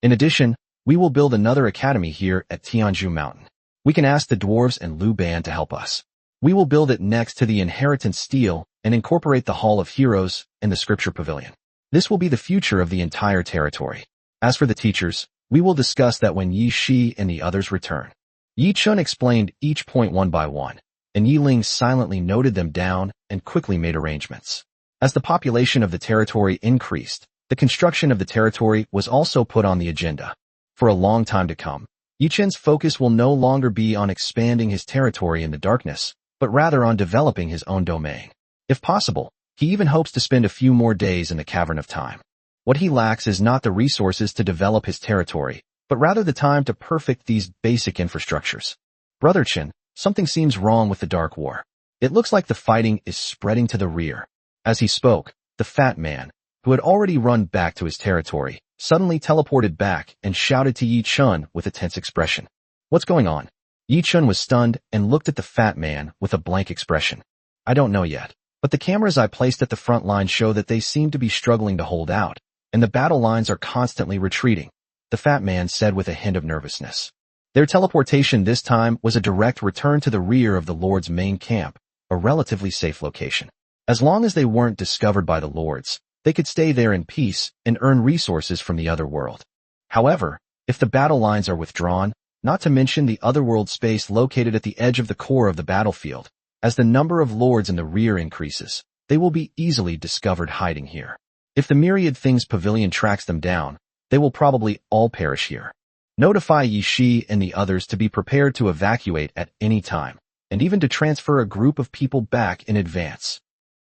In addition, we will build another academy here at Tianju Mountain. We can ask the dwarves and Lu Ban to help us. We will build it next to the inheritance steel and incorporate the Hall of Heroes and the Scripture Pavilion. This will be the future of the entire territory. As for the teachers, we will discuss that when Yi Shi and the others return. Yi-chun explained each point one by one, and Yi Ling silently noted them down and quickly made arrangements. As the population of the territory increased, the construction of the territory was also put on the agenda. For a long time to come, Yi-chun's focus will no longer be on expanding his territory in the darkness, but rather on developing his own domain. If possible, he even hopes to spend a few more days in the Cavern of Time. What he lacks is not the resources to develop his territory, but rather the time to perfect these basic infrastructures. Brother Chin, something seems wrong with the Dark War. It looks like the fighting is spreading to the rear. As he spoke, the fat man, who had already run back to his territory, suddenly teleported back and shouted to Yi-chun with a tense expression. "What's going on?" Yi-chun was stunned and looked at the fat man with a blank expression. "I don't know yet, but the cameras I placed at the front line show that they seem to be struggling to hold out, and the battle lines are constantly retreating," the fat man said with a hint of nervousness. Their teleportation this time was a direct return to the rear of the Lord's main camp, a relatively safe location. As long as they weren't discovered by the Lords, they could stay there in peace and earn resources from the other world. However, if the battle lines are withdrawn, not to mention the otherworld space located at the edge of the core of the battlefield, as the number of Lords in the rear increases, they will be easily discovered hiding here. If the Myriad Things Pavilion tracks them down, they will probably all perish here. Notify Yi Shi and the others to be prepared to evacuate at any time, and even to transfer a group of people back in advance.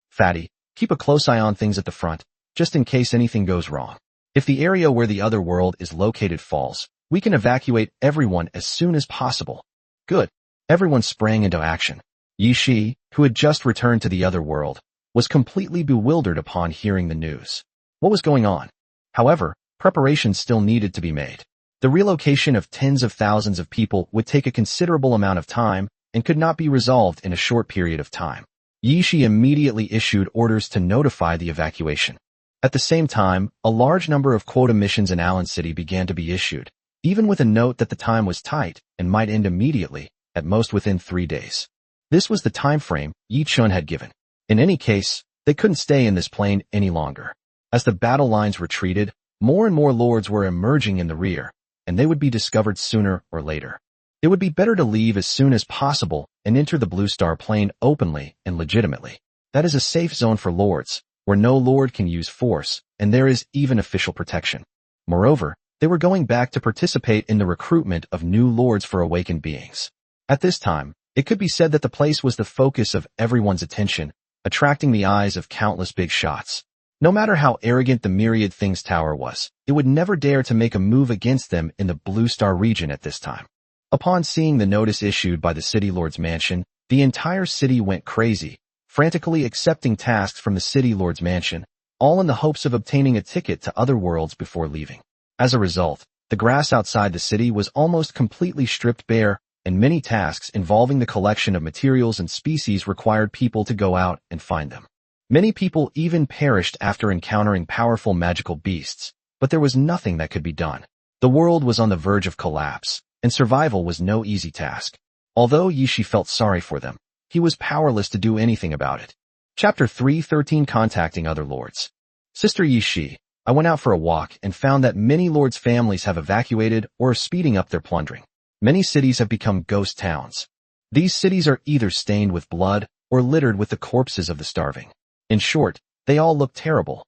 Fatty, keep a close eye on things at the front, just in case anything goes wrong. If the area where the other world is located falls, We can evacuate everyone as soon as possible. Good. Everyone sprang into action. Yishi, who had just returned to the other world, was completely bewildered upon hearing the news. What was going on? However, preparations still needed to be made. The relocation of tens of thousands of people would take a considerable amount of time and could not be resolved in a short period of time. Yishi immediately issued orders to notify the evacuation. At the same time, a large number of quota missions in Allen City began to be issued, even with a note that the time was tight and might end immediately, at most within 3 days. This was the time frame Yi Chun had given. In any case, they couldn't stay in this plane any longer. As the battle lines retreated, more and more lords were emerging in the rear, and they would be discovered sooner or later. It would be better to leave as soon as possible and enter the Blue Star plane openly and legitimately. That is a safe zone for lords, where no lord can use force, and there is even official protection. Moreover, they were going back to participate in the recruitment of new lords for awakened beings. At this time, it could be said that the place was the focus of everyone's attention, attracting the eyes of countless big shots. No matter how arrogant the Myriad Things Tower was, it would never dare to make a move against them in the Blue Star region at this time. Upon seeing the notice issued by the City Lord's mansion, the entire city went crazy, frantically accepting tasks from the City Lord's mansion, all in the hopes of obtaining a ticket to other worlds before leaving. As a result, the grass outside the city was almost completely stripped bare, and many tasks involving the collection of materials and species required people to go out and find them. Many people even perished after encountering powerful magical beasts, but there was nothing that could be done. The world was on the verge of collapse, and survival was no easy task. Although Yishi felt sorry for them, he was powerless to do anything about it. Chapter 3:13 Contacting Other Lords. Sister Yishi, I went out for a walk and found that many lords' families have evacuated or are speeding up their plundering. Many cities have become ghost towns. These cities are either stained with blood or littered with the corpses of the starving. In short, they all look terrible.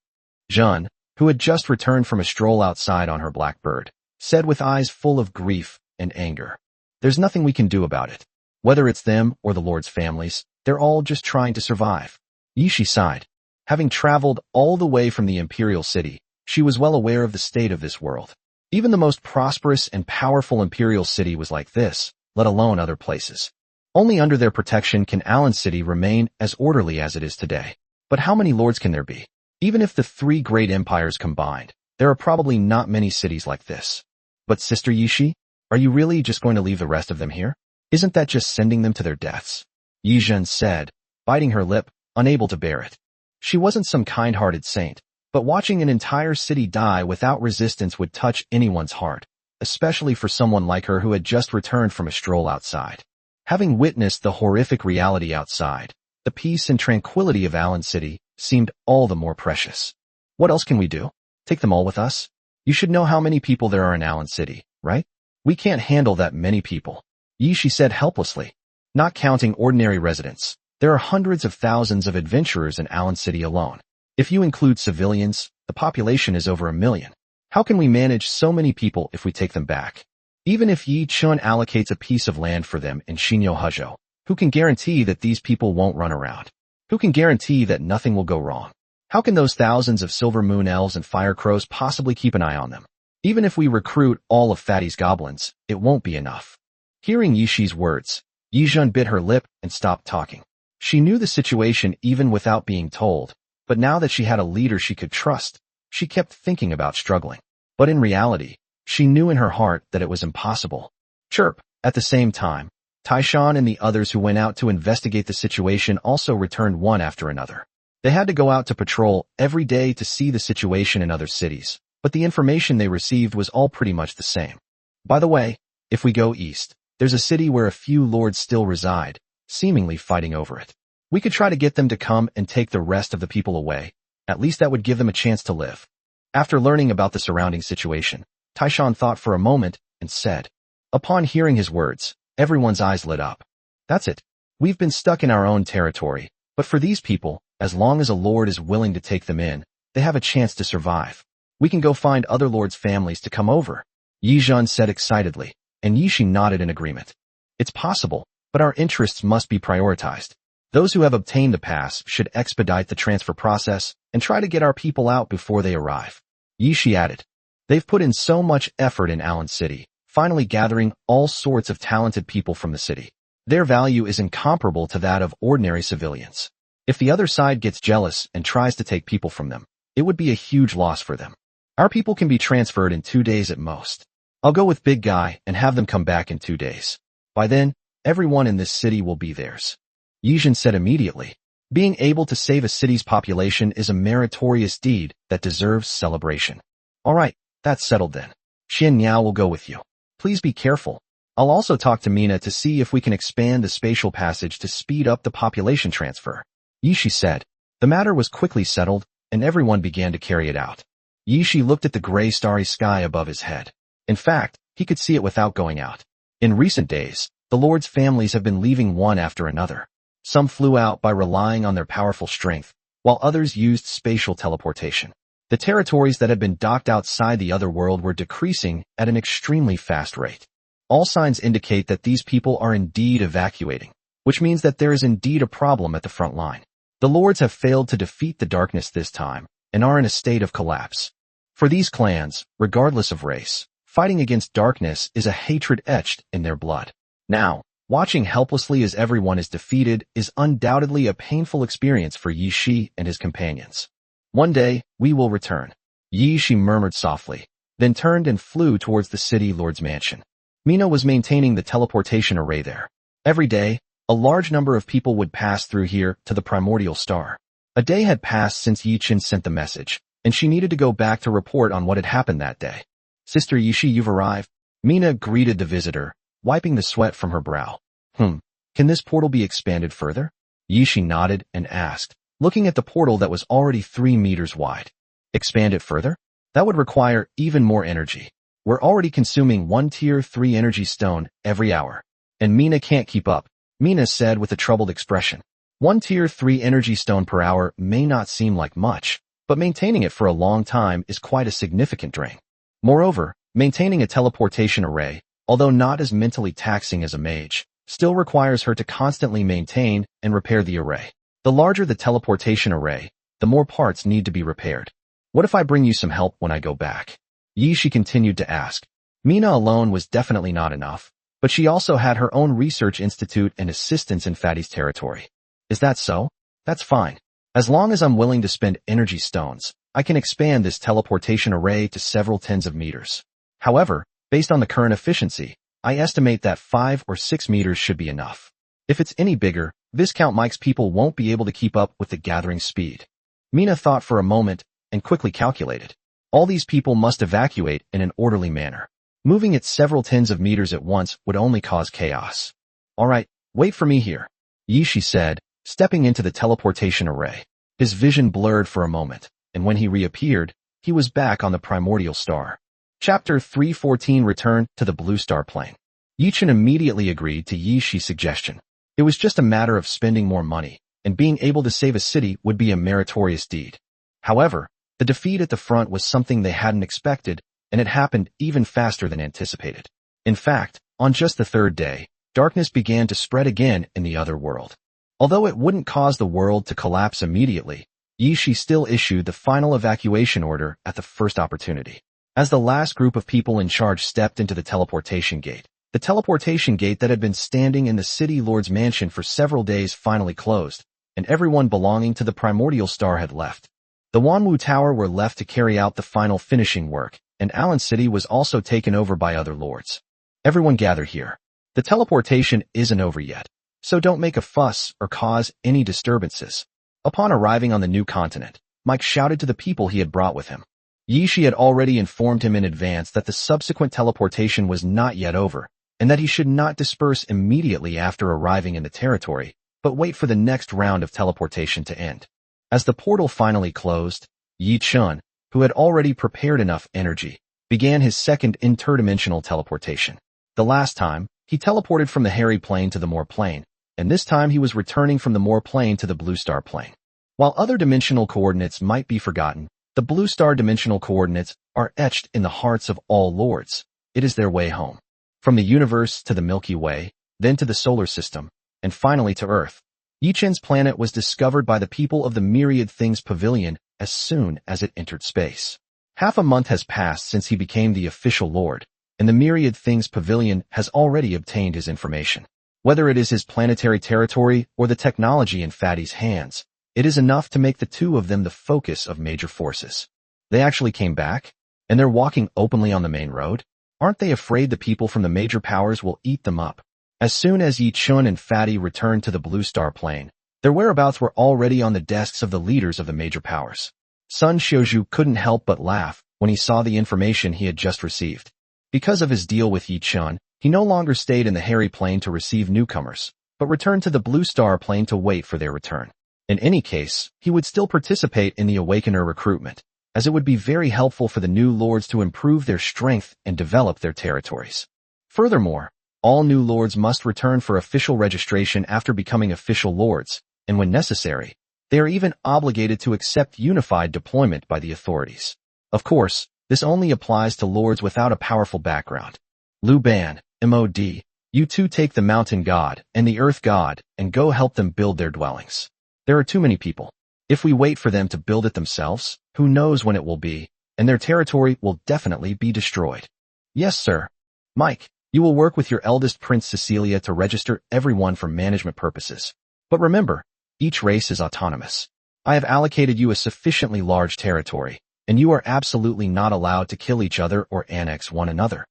Jun, who had just returned from a stroll outside on her blackbird, said with eyes full of grief and anger. There's nothing we can do about it. Whether it's them or the lords' families, they're all just trying to survive. Yishi sighed. Having traveled all the way from the imperial city, she was well aware of the state of this world. Even the most prosperous and powerful imperial city was like this, let alone other places. Only under their protection can Allen City remain as orderly as it is today. But how many lords can there be? Even if the 3 great empires combined, there are probably not many cities like this. But Sister Yishi, are you really just going to leave the rest of them here? Isn't that just sending them to their deaths? Yizhen said, biting her lip, unable to bear it. She wasn't some kind-hearted saint, but watching an entire city die without resistance would touch anyone's heart, especially for someone like her who had just returned from a stroll outside. Having witnessed the horrific reality outside, the peace and tranquility of Allen City seemed all the more precious. What else can we do? Take them all with us? You should know how many people there are in Allen City, right? We can't handle that many people. Yishi said helplessly. Not counting ordinary residents, there are hundreds of thousands of adventurers in Allen City alone. If you include civilians, the population is over 1 million. How can we manage so many people if we take them back? Even if Yi Chun allocates a piece of land for them in Shinyo Hujo, who can guarantee that these people won't run around? Who can guarantee that nothing will go wrong? How can those thousands of Silver Moon Elves and Fire Crows possibly keep an eye on them? Even if we recruit all of Fatty's goblins, it won't be enough. Hearing Yishi's words, Yizhen bit her lip and stopped talking. She knew the situation even without being told, but now that she had a leader she could trust, she kept thinking about struggling. But in reality, she knew in her heart that it was impossible. Chirp. At the same time, Taishan and the others who went out to investigate the situation also returned one after another. They had to go out to patrol every day to see the situation in other cities, but the information they received was all pretty much the same. By the way, if we go east, there's a city where a few lords still reside, seemingly fighting over it. We could try to get them to come and take the rest of the people away. At least that would give them a chance to live. After learning about the surrounding situation, Taishan thought for a moment and said. Upon hearing his words, everyone's eyes lit up. That's it. We've been stuck in our own territory, but for these people, as long as a lord is willing to take them in, they have a chance to survive. We can go find other lords' families to come over. Yizhen said excitedly, and Yishi nodded in agreement. It's possible, but our interests must be prioritized. Those who have obtained the pass should expedite the transfer process and try to get our people out before they arrive. Yishi added. They've put in so much effort in Allen City, finally gathering all sorts of talented people from the city. Their value is incomparable to that of ordinary civilians. If the other side gets jealous and tries to take people from them, it would be a huge loss for them. Our people can be transferred in 2 days at most. I'll go with Big Guy and have them come back in 2 days. By then, everyone in this city will be theirs. Yijin said immediately. Being able to save a city's population is a meritorious deed that deserves celebration. Alright, that's settled then. Xin Niao will go with you. Please be careful. I'll also talk to Mina to see if we can expand the spatial passage to speed up the population transfer. Yishi said. The matter was quickly settled, and everyone began to carry it out. Yishi looked at the gray starry sky above his head. In fact, he could see it without going out. In recent days, the lords' families have been leaving one after another. Some flew out by relying on their powerful strength, while others used spatial teleportation. The territories that had been docked outside the other world were decreasing at an extremely fast rate. All signs indicate that these people are indeed evacuating, which means that there is indeed a problem at the front line. The lords have failed to defeat the darkness this time, and are in a state of collapse. For these clans, regardless of race, fighting against darkness is a hatred etched in their blood. Now, watching helplessly as everyone is defeated is undoubtedly a painful experience for Yi Shi and his companions. One day, we will return. Yi Shi murmured softly, then turned and flew towards the city lord's mansion. Mina was maintaining the teleportation array there. Every day, a large number of people would pass through here to the primordial star. A day had passed since Yi Chen sent the message, and she needed to go back to report on what had happened that day. Sister Yishi, you've arrived. Mina greeted the visitor, wiping the sweat from her brow. Can this portal be expanded further? Yishi nodded and asked, looking at the portal that was already 3 meters wide. Expand it further? That would require even more energy. We're already consuming 1 tier 3 energy stone every hour. And Mina can't keep up, Mina said with a troubled expression. 1 tier 3 energy stone per hour may not seem like much, but maintaining it for a long time is quite a significant drain. Moreover, maintaining a teleportation array, although not as mentally taxing as a mage, still requires her to constantly maintain and repair the array. The larger the teleportation array, the more parts need to be repaired. What if I bring you some help when I go back? Yishi continued to ask. Mina alone was definitely not enough, but she also had her own research institute and assistants in Fatty's territory. Is that so? That's fine. As long as I'm willing to spend energy stones, I can expand this teleportation array to several tens of meters. However, based on the current efficiency, I estimate that 5 or 6 meters should be enough. If it's any bigger, Viscount Mike's people won't be able to keep up with the gathering speed. Mina thought for a moment and quickly calculated. All these people must evacuate in an orderly manner. Moving it several tens of meters at once would only cause chaos. Alright, wait for me here, Yishi said, stepping into the teleportation array. His vision blurred for a moment, and when he reappeared, he was back on the primordial star. Chapter 314 Return to the Blue Star Plane. Yichen immediately agreed to Yishi's suggestion. It was just a matter of spending more money, and being able to save a city would be a meritorious deed. However, the defeat at the front was something they hadn't expected, and it happened even faster than anticipated. In fact, on just the 3rd day, darkness began to spread again in the other world. Although it wouldn't cause the world to collapse immediately, Yishi still issued the final evacuation order at the first opportunity. As the last group of people in charge stepped into the teleportation gate that had been standing in the city lord's mansion for several days finally closed, and everyone belonging to the primordial star had left. The Wanwu Tower were left to carry out the final finishing work, and Allen City was also taken over by other lords. Everyone gather here. The teleportation isn't over yet, so don't make a fuss or cause any disturbances. Upon arriving on the new continent, Mike shouted to the people he had brought with him. Yishi had already informed him in advance that the subsequent teleportation was not yet over, and that he should not disperse immediately after arriving in the territory, but wait for the next round of teleportation to end. As the portal finally closed, Yi Chun, who had already prepared enough energy, began his second interdimensional teleportation. The last time, he teleported from the Hairy Plane to the Moor Plane, and this time he was returning from the Moor Plane to the Blue Star Plane. While other dimensional coordinates might be forgotten, the Blue Star dimensional coordinates are etched in the hearts of all lords. It is their way home. From the universe to the Milky Way, then to the solar system, and finally to Earth. Yichen's planet was discovered by the people of the Myriad Things Pavilion as soon as it entered space. Half a month has passed since he became the official lord, and the myriad things pavilion has already obtained his information. Whether it is his planetary territory or the technology in Fatty's hands, it is enough to make the two of them the focus of major forces. They actually came back, and they're walking openly on the main road. Aren't they afraid the people from the major powers will eat them up? As soon as Yi Chun and Fatty returned to the Blue Star Plane, their whereabouts were already on the desks of the leaders of the major powers. Sun Xiuzhu couldn't help but laugh when he saw the information he had just received. Because of his deal with Yi Chun, he no longer stayed in the Hairy Plane to receive newcomers, but returned to the Blue Star Plane to wait for their return. In any case, he would still participate in the Awakener recruitment, as it would be very helpful for the new lords to improve their strength and develop their territories. Furthermore, all new lords must return for official registration after becoming official lords, and when necessary, they are even obligated to accept unified deployment by the authorities. Of course, this only applies to lords without a powerful background. Lu Ban, MOD, you two take the mountain god and the earth god and go help them build their dwellings. There are too many people. If we wait for them to build it themselves, who knows when it will be, and their territory will definitely be destroyed. Yes, sir. Mike, you will work with your eldest Prince Cecilia to register everyone for management purposes. But remember, each race is autonomous. I have allocated you a sufficiently large territory, and you are absolutely not allowed to kill each other or annex one another.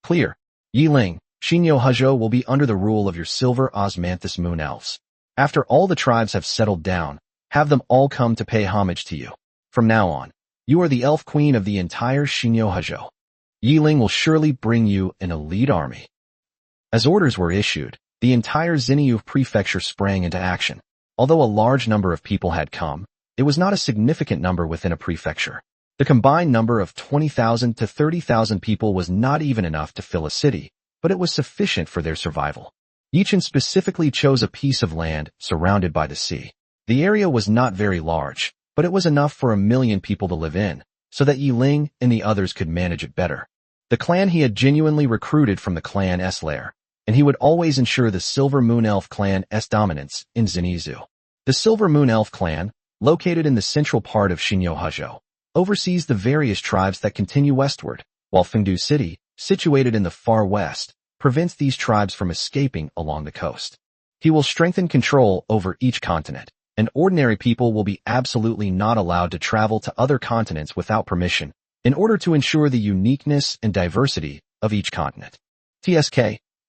Clear. Yiling, Shinyo Huzhou will be under the rule of your silver osmanthus moon elves. After all the tribes have settled down, have them all come to pay homage to you. From now on, you are the elf queen of the entire Shinyo Huzhou. Yiling will surely bring you an elite army. As orders were issued, the entire Xinyu prefecture sprang into action. Although a large number of people had come, it was not a significant number within a prefecture. The combined number of 20,000 to 30,000 people was not even enough to fill a city, but it was sufficient for their survival. Yichen specifically chose a piece of land surrounded by the sea. The area was not very large, but it was enough for 1 million people to live in, so that Yiling and the others could manage it better. The clan he had genuinely recruited from the clan S lair, and he would always ensure the Silver Moon Elf clan S dominance in Xinyizu. The Silver Moon Elf clan, located in the central part of Shinyo Huzhou, oversees the various tribes that continue westward, while Fengdu City, situated in the far west, prevents these tribes from escaping along the coast. He will strengthen control over each continent, and ordinary people will be absolutely not allowed to travel to other continents without permission, in order to ensure the uniqueness and diversity of each continent. TSK,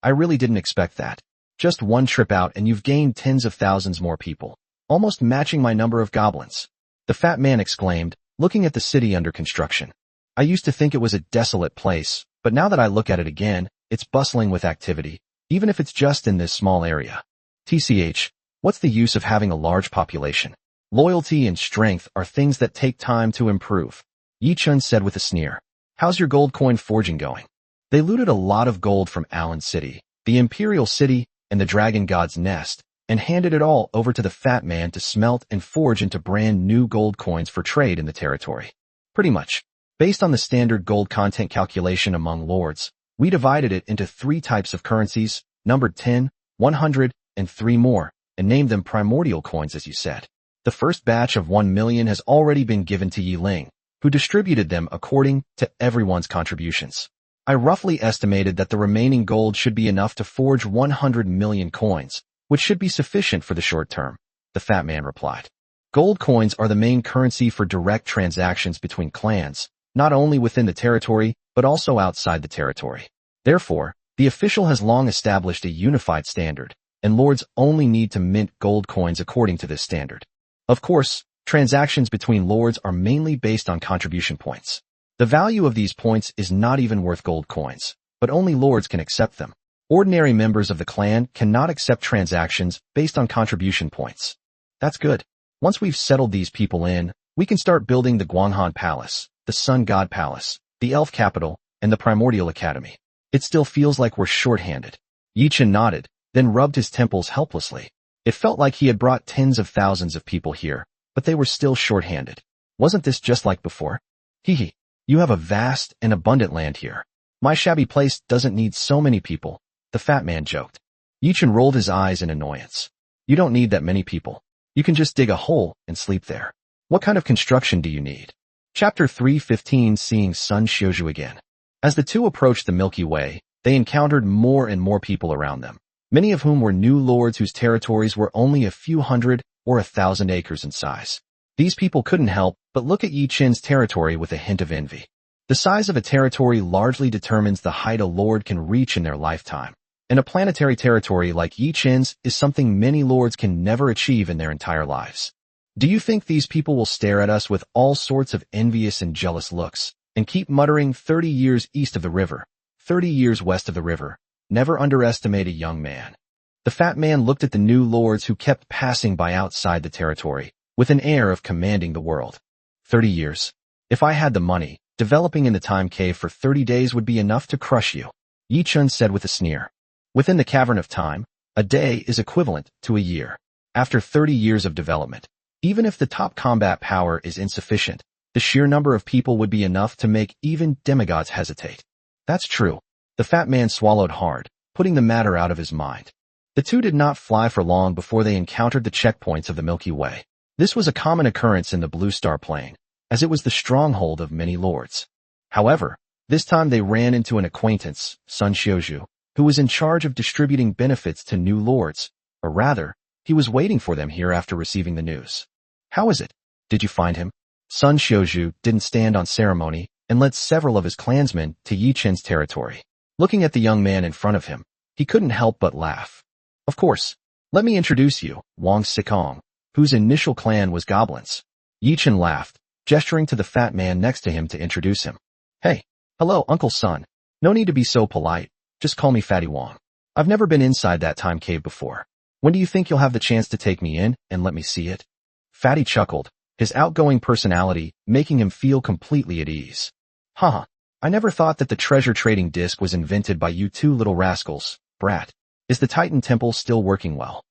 I really didn't expect that. Just one trip out and you've gained tens of thousands more people, almost matching my number of goblins. The fat man exclaimed, looking at the city under construction. I used to think it was a desolate place, but now that I look at it again, it's bustling with activity, even if it's just in this small area. TCH, what's the use of having a large population? Loyalty and strength are things that take time to improve. Yi Chun said with a sneer. How's your gold coin forging going? They looted a lot of gold from Allen City, the Imperial City, and the Dragon God's Nest, and handed it all over to the fat man to smelt and forge into brand new gold coins for trade in the territory. Pretty much. Based on the standard gold content calculation among lords, we divided it into 3 types of currencies, numbered 10, 100, and 3 more, and named them primordial coins as you said. The first batch of 1 million has already been given to Yiling, who distributed them according to everyone's contributions. I roughly estimated that the remaining gold should be enough to forge 100 million coins, which should be sufficient for the short term, the fat man replied. Gold coins are the main currency for direct transactions between clans, not only within the territory, but also outside the territory. Therefore, the official has long established a unified standard, and lords only need to mint gold coins according to this standard. Of course, transactions between lords are mainly based on contribution points. The value of these points is not even worth gold coins, but only lords can accept them. Ordinary members of the clan cannot accept transactions based on contribution points. That's good. Once we've settled these people in, we can start building the Guanghan Palace, the Sun God Palace, the Elf Capital, and the Primordial Academy. It still feels like we're short-handed. Yichen nodded, then rubbed his temples helplessly. It felt like he had brought tens of thousands of people here, but they were still short-handed. Wasn't this just like before? Hee. You have a vast and abundant land here. My shabby place doesn't need so many people, the fat man joked. Yichen rolled his eyes in annoyance. You don't need that many people. You can just dig a hole and sleep there. What kind of construction do you need? Chapter 315 Seeing Sun Xiuzhu again. As the two approached the Milky Way, they encountered more and more people around them, many of whom were new lords whose territories were only a few hundred or 1,000 acres in size. These people couldn't help but look at Yi Qin's territory with a hint of envy. The size of a territory largely determines the height a lord can reach in their lifetime, and a planetary territory like Yi Qin's is something many lords can never achieve in their entire lives. Do you think these people will stare at us with all sorts of envious and jealous looks, and keep muttering 30 years east of the river, 30 years west of the river? Never underestimate a young man. The fat man looked at the new lords who kept passing by outside the territory, with an air of commanding the world. 30 years. If I had the money, developing in the time cave for 30 days would be enough to crush you, Yi Qin said with a sneer. Within the cavern of time, a day is equivalent to a year. After 30 years of development, even if the top combat power is insufficient, the sheer number of people would be enough to make even demigods hesitate. That's true. The fat man swallowed hard, putting the matter out of his mind. The two did not fly for long before they encountered the checkpoints of the Milky Way. This was a common occurrence in the Blue Star Plain, as it was the stronghold of many lords. However, this time they ran into an acquaintance, Sun Xiuzhu, who was in charge of distributing benefits to new lords, or rather, he was waiting for them here after receiving the news. How is it? Did you find him? Sun Xiuzhu didn't stand on ceremony and led several of his clansmen to Yi Qin's territory. Looking at the young man in front of him, he couldn't help but laugh. Of course. Let me introduce you, Wang Sikong, whose initial clan was goblins. Yi Qin laughed, gesturing to the fat man next to him to introduce him. Hey, hello, Uncle Sun. No need to be so polite. Just call me Fatty Wang. I've never been inside that time cave before. When do you think you'll have the chance to take me in and let me see it? Fatty chuckled, his outgoing personality making him feel completely at ease. Haha, I never thought that the treasure trading disc was invented by you two little rascals, brat. Is the Titan Temple still working well?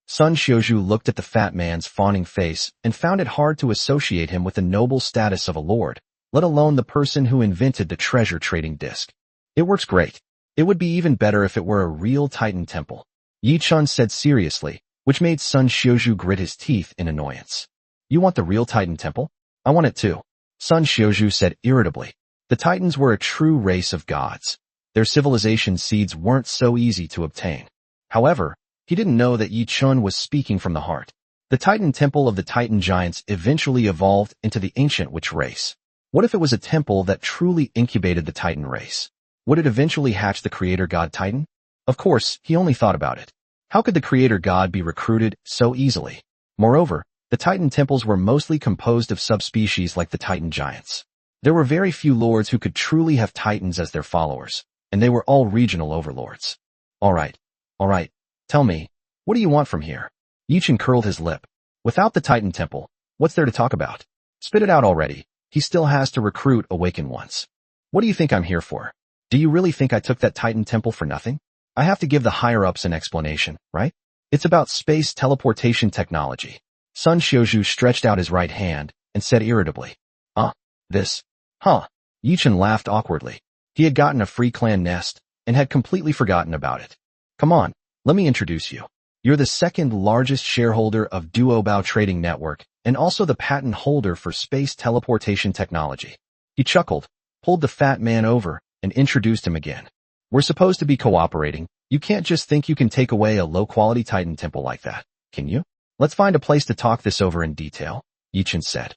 Sun Xiuzhu looked at the fat man's fawning face and found it hard to associate him with the noble status of a lord, let alone the person who invented the treasure trading disc. It works great. It would be even better if it were a real Titan Temple, Yi Qin said seriously, which made Sun Xiuzhu grit his teeth in annoyance. You want the real Titan Temple? I want it too, Sun Xiuzhu said irritably. The Titans were a true race of gods. Their civilization seeds weren't so easy to obtain. However, he didn't know that Yi Qin was speaking from the heart. The Titan Temple of the Titan Giants eventually evolved into the ancient witch race. What if it was a temple that truly incubated the Titan race? Would it eventually hatch the creator god Titan? Of course, he only thought about it. How could the creator god be recruited so easily? Moreover, the Titan temples were mostly composed of subspecies like the Titan Giants. There were very few lords who could truly have Titans as their followers, and they were all regional overlords. All right. Tell me, what do you want from here? Yi Qin curled his lip. Without the Titan Temple, what's there to talk about? Spit it out already. He still has to recruit awakened ones. What do you think I'm here for? Do you really think I took that Titan Temple for nothing? I have to give the higher-ups an explanation, right? It's about space teleportation technology. Sun Xiuzhu stretched out his right hand and said irritably. This? Huh. Yi Qin laughed awkwardly. He had gotten a free clan nest and had completely forgotten about it. Come on, let me introduce you. You're the second largest shareholder of Duobao Trading Network and also the patent holder for space teleportation technology. He chuckled, pulled the fat man over, and introduced him again. We're supposed to be cooperating. You can't just think you can take away a low-quality Titan temple like that, can you? Let's find a place to talk this over in detail, Yi Qin said.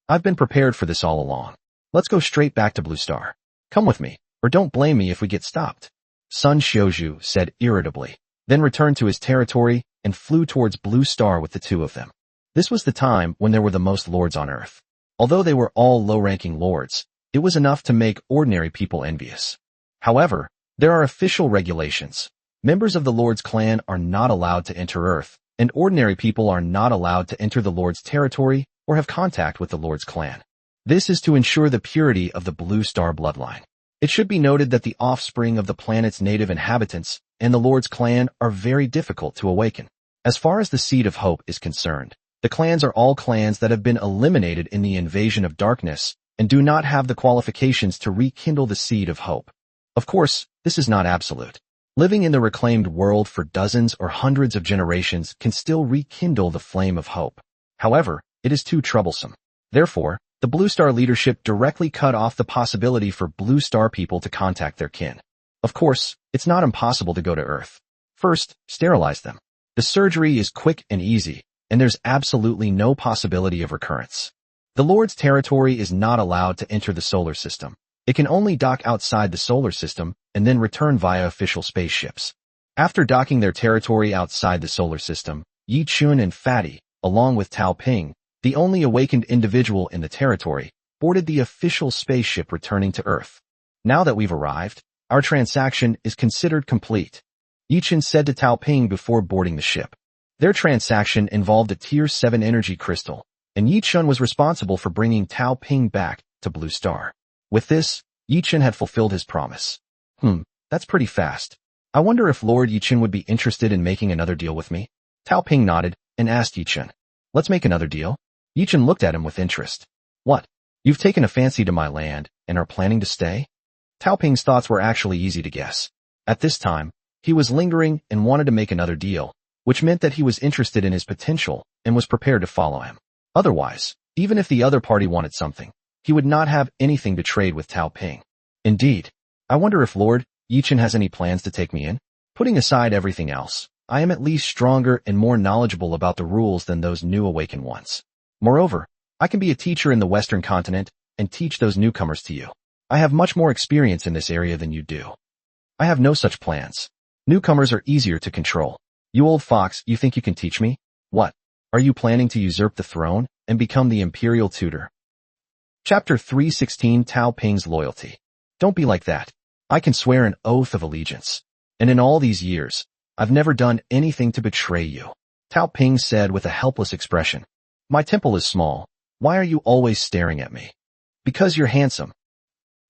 I've been prepared for this all along. Let's go straight back to Blue Star. Come with me, or don't blame me if we get stopped. Sun Xiuzhu said irritably, then returned to his territory and flew towards Blue Star with the two of them. This was the time when there were the most lords on Earth. Although they were all low-ranking lords, it was enough to make ordinary people envious. However, there are official regulations. Members of the Lord's clan are not allowed to enter Earth, and ordinary people are not allowed to enter the Lord's territory or have contact with the Lord's clan. This is to ensure the purity of the Blue Star bloodline. It should be noted that the offspring of the planet's native inhabitants and the Lord's clan are very difficult to awaken. As far as the Seed of Hope is concerned, the clans are all clans that have been eliminated in the invasion of darkness and do not have the qualifications to rekindle the Seed of Hope. Of course, this is not absolute. Living in the reclaimed world for dozens or hundreds of generations can still rekindle the flame of hope. However, it is too troublesome. Therefore, the The Blue Star leadership directly cut off the possibility for Blue Star people to contact their kin. Of course, it's not impossible to go to Earth. First, sterilize them. The surgery is quick and easy, and there's absolutely no possibility of recurrence. The Lord's territory is not allowed to enter the solar system. It can only dock outside the solar system and then return via official spaceships. After docking their territory outside the solar system, Yi Chun and Fatty, along with Tao Ping, the only awakened individual in the territory, boarded the official spaceship returning to Earth. Now that we've arrived, our transaction is considered complete, Yi Chun said to Tao Ping before boarding the ship. Their transaction involved a Tier 7 energy crystal, and Yi Chun was responsible for bringing Tao Ping back to Blue Star. With this, Yi Chun had fulfilled his promise. That's pretty fast. I wonder if Lord Yi Chun would be interested in making another deal with me? Tao Ping nodded and asked Yi Chun, "Let's make another deal?" Yi Chun looked at him with interest. "What? You've taken a fancy to my land and are planning to stay?" Tao Ping's thoughts were actually easy to guess. At this time, he was lingering and wanted to make another deal, which meant that he was interested in his potential and was prepared to follow him. Otherwise, even if the other party wanted something, he would not have anything to trade with Tao Ping. Indeed, I wonder if Lord Yi Chun has any plans to take me in? Putting aside everything else, I am at least stronger and more knowledgeable about the rules than those new awakened ones. Moreover, I can be a teacher in the Western continent and teach those newcomers to you. I have much more experience in this area than you do. I have no such plans. Newcomers are easier to control. You old fox, you think you can teach me? What? Are you planning to usurp the throne and become the imperial tutor? Chapter 316 Tao Ping's Loyalty. Don't be like that. I can swear an oath of allegiance. And in all these years, I've never done anything to betray you. Tao Ping said with a helpless expression. My temple is small. Why are you always staring at me? Because you're handsome.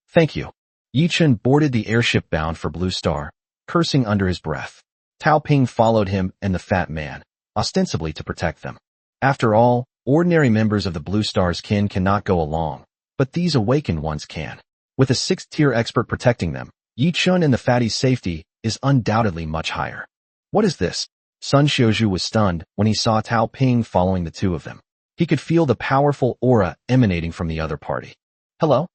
Thank you. Yi Chun boarded the airship bound for Blue Star, cursing under his breath. Tao Ping followed him and the fat man, ostensibly to protect them. After all, ordinary members of the Blue Star's kin cannot go along, but these awakened ones can. With a 6th-tier expert protecting them, Yi Chun and the fatty's safety is undoubtedly much higher. What is this? Sun Xiuzhu was stunned when he saw Tao Ping following the two of them. He could feel the powerful aura emanating from the other party. Hello?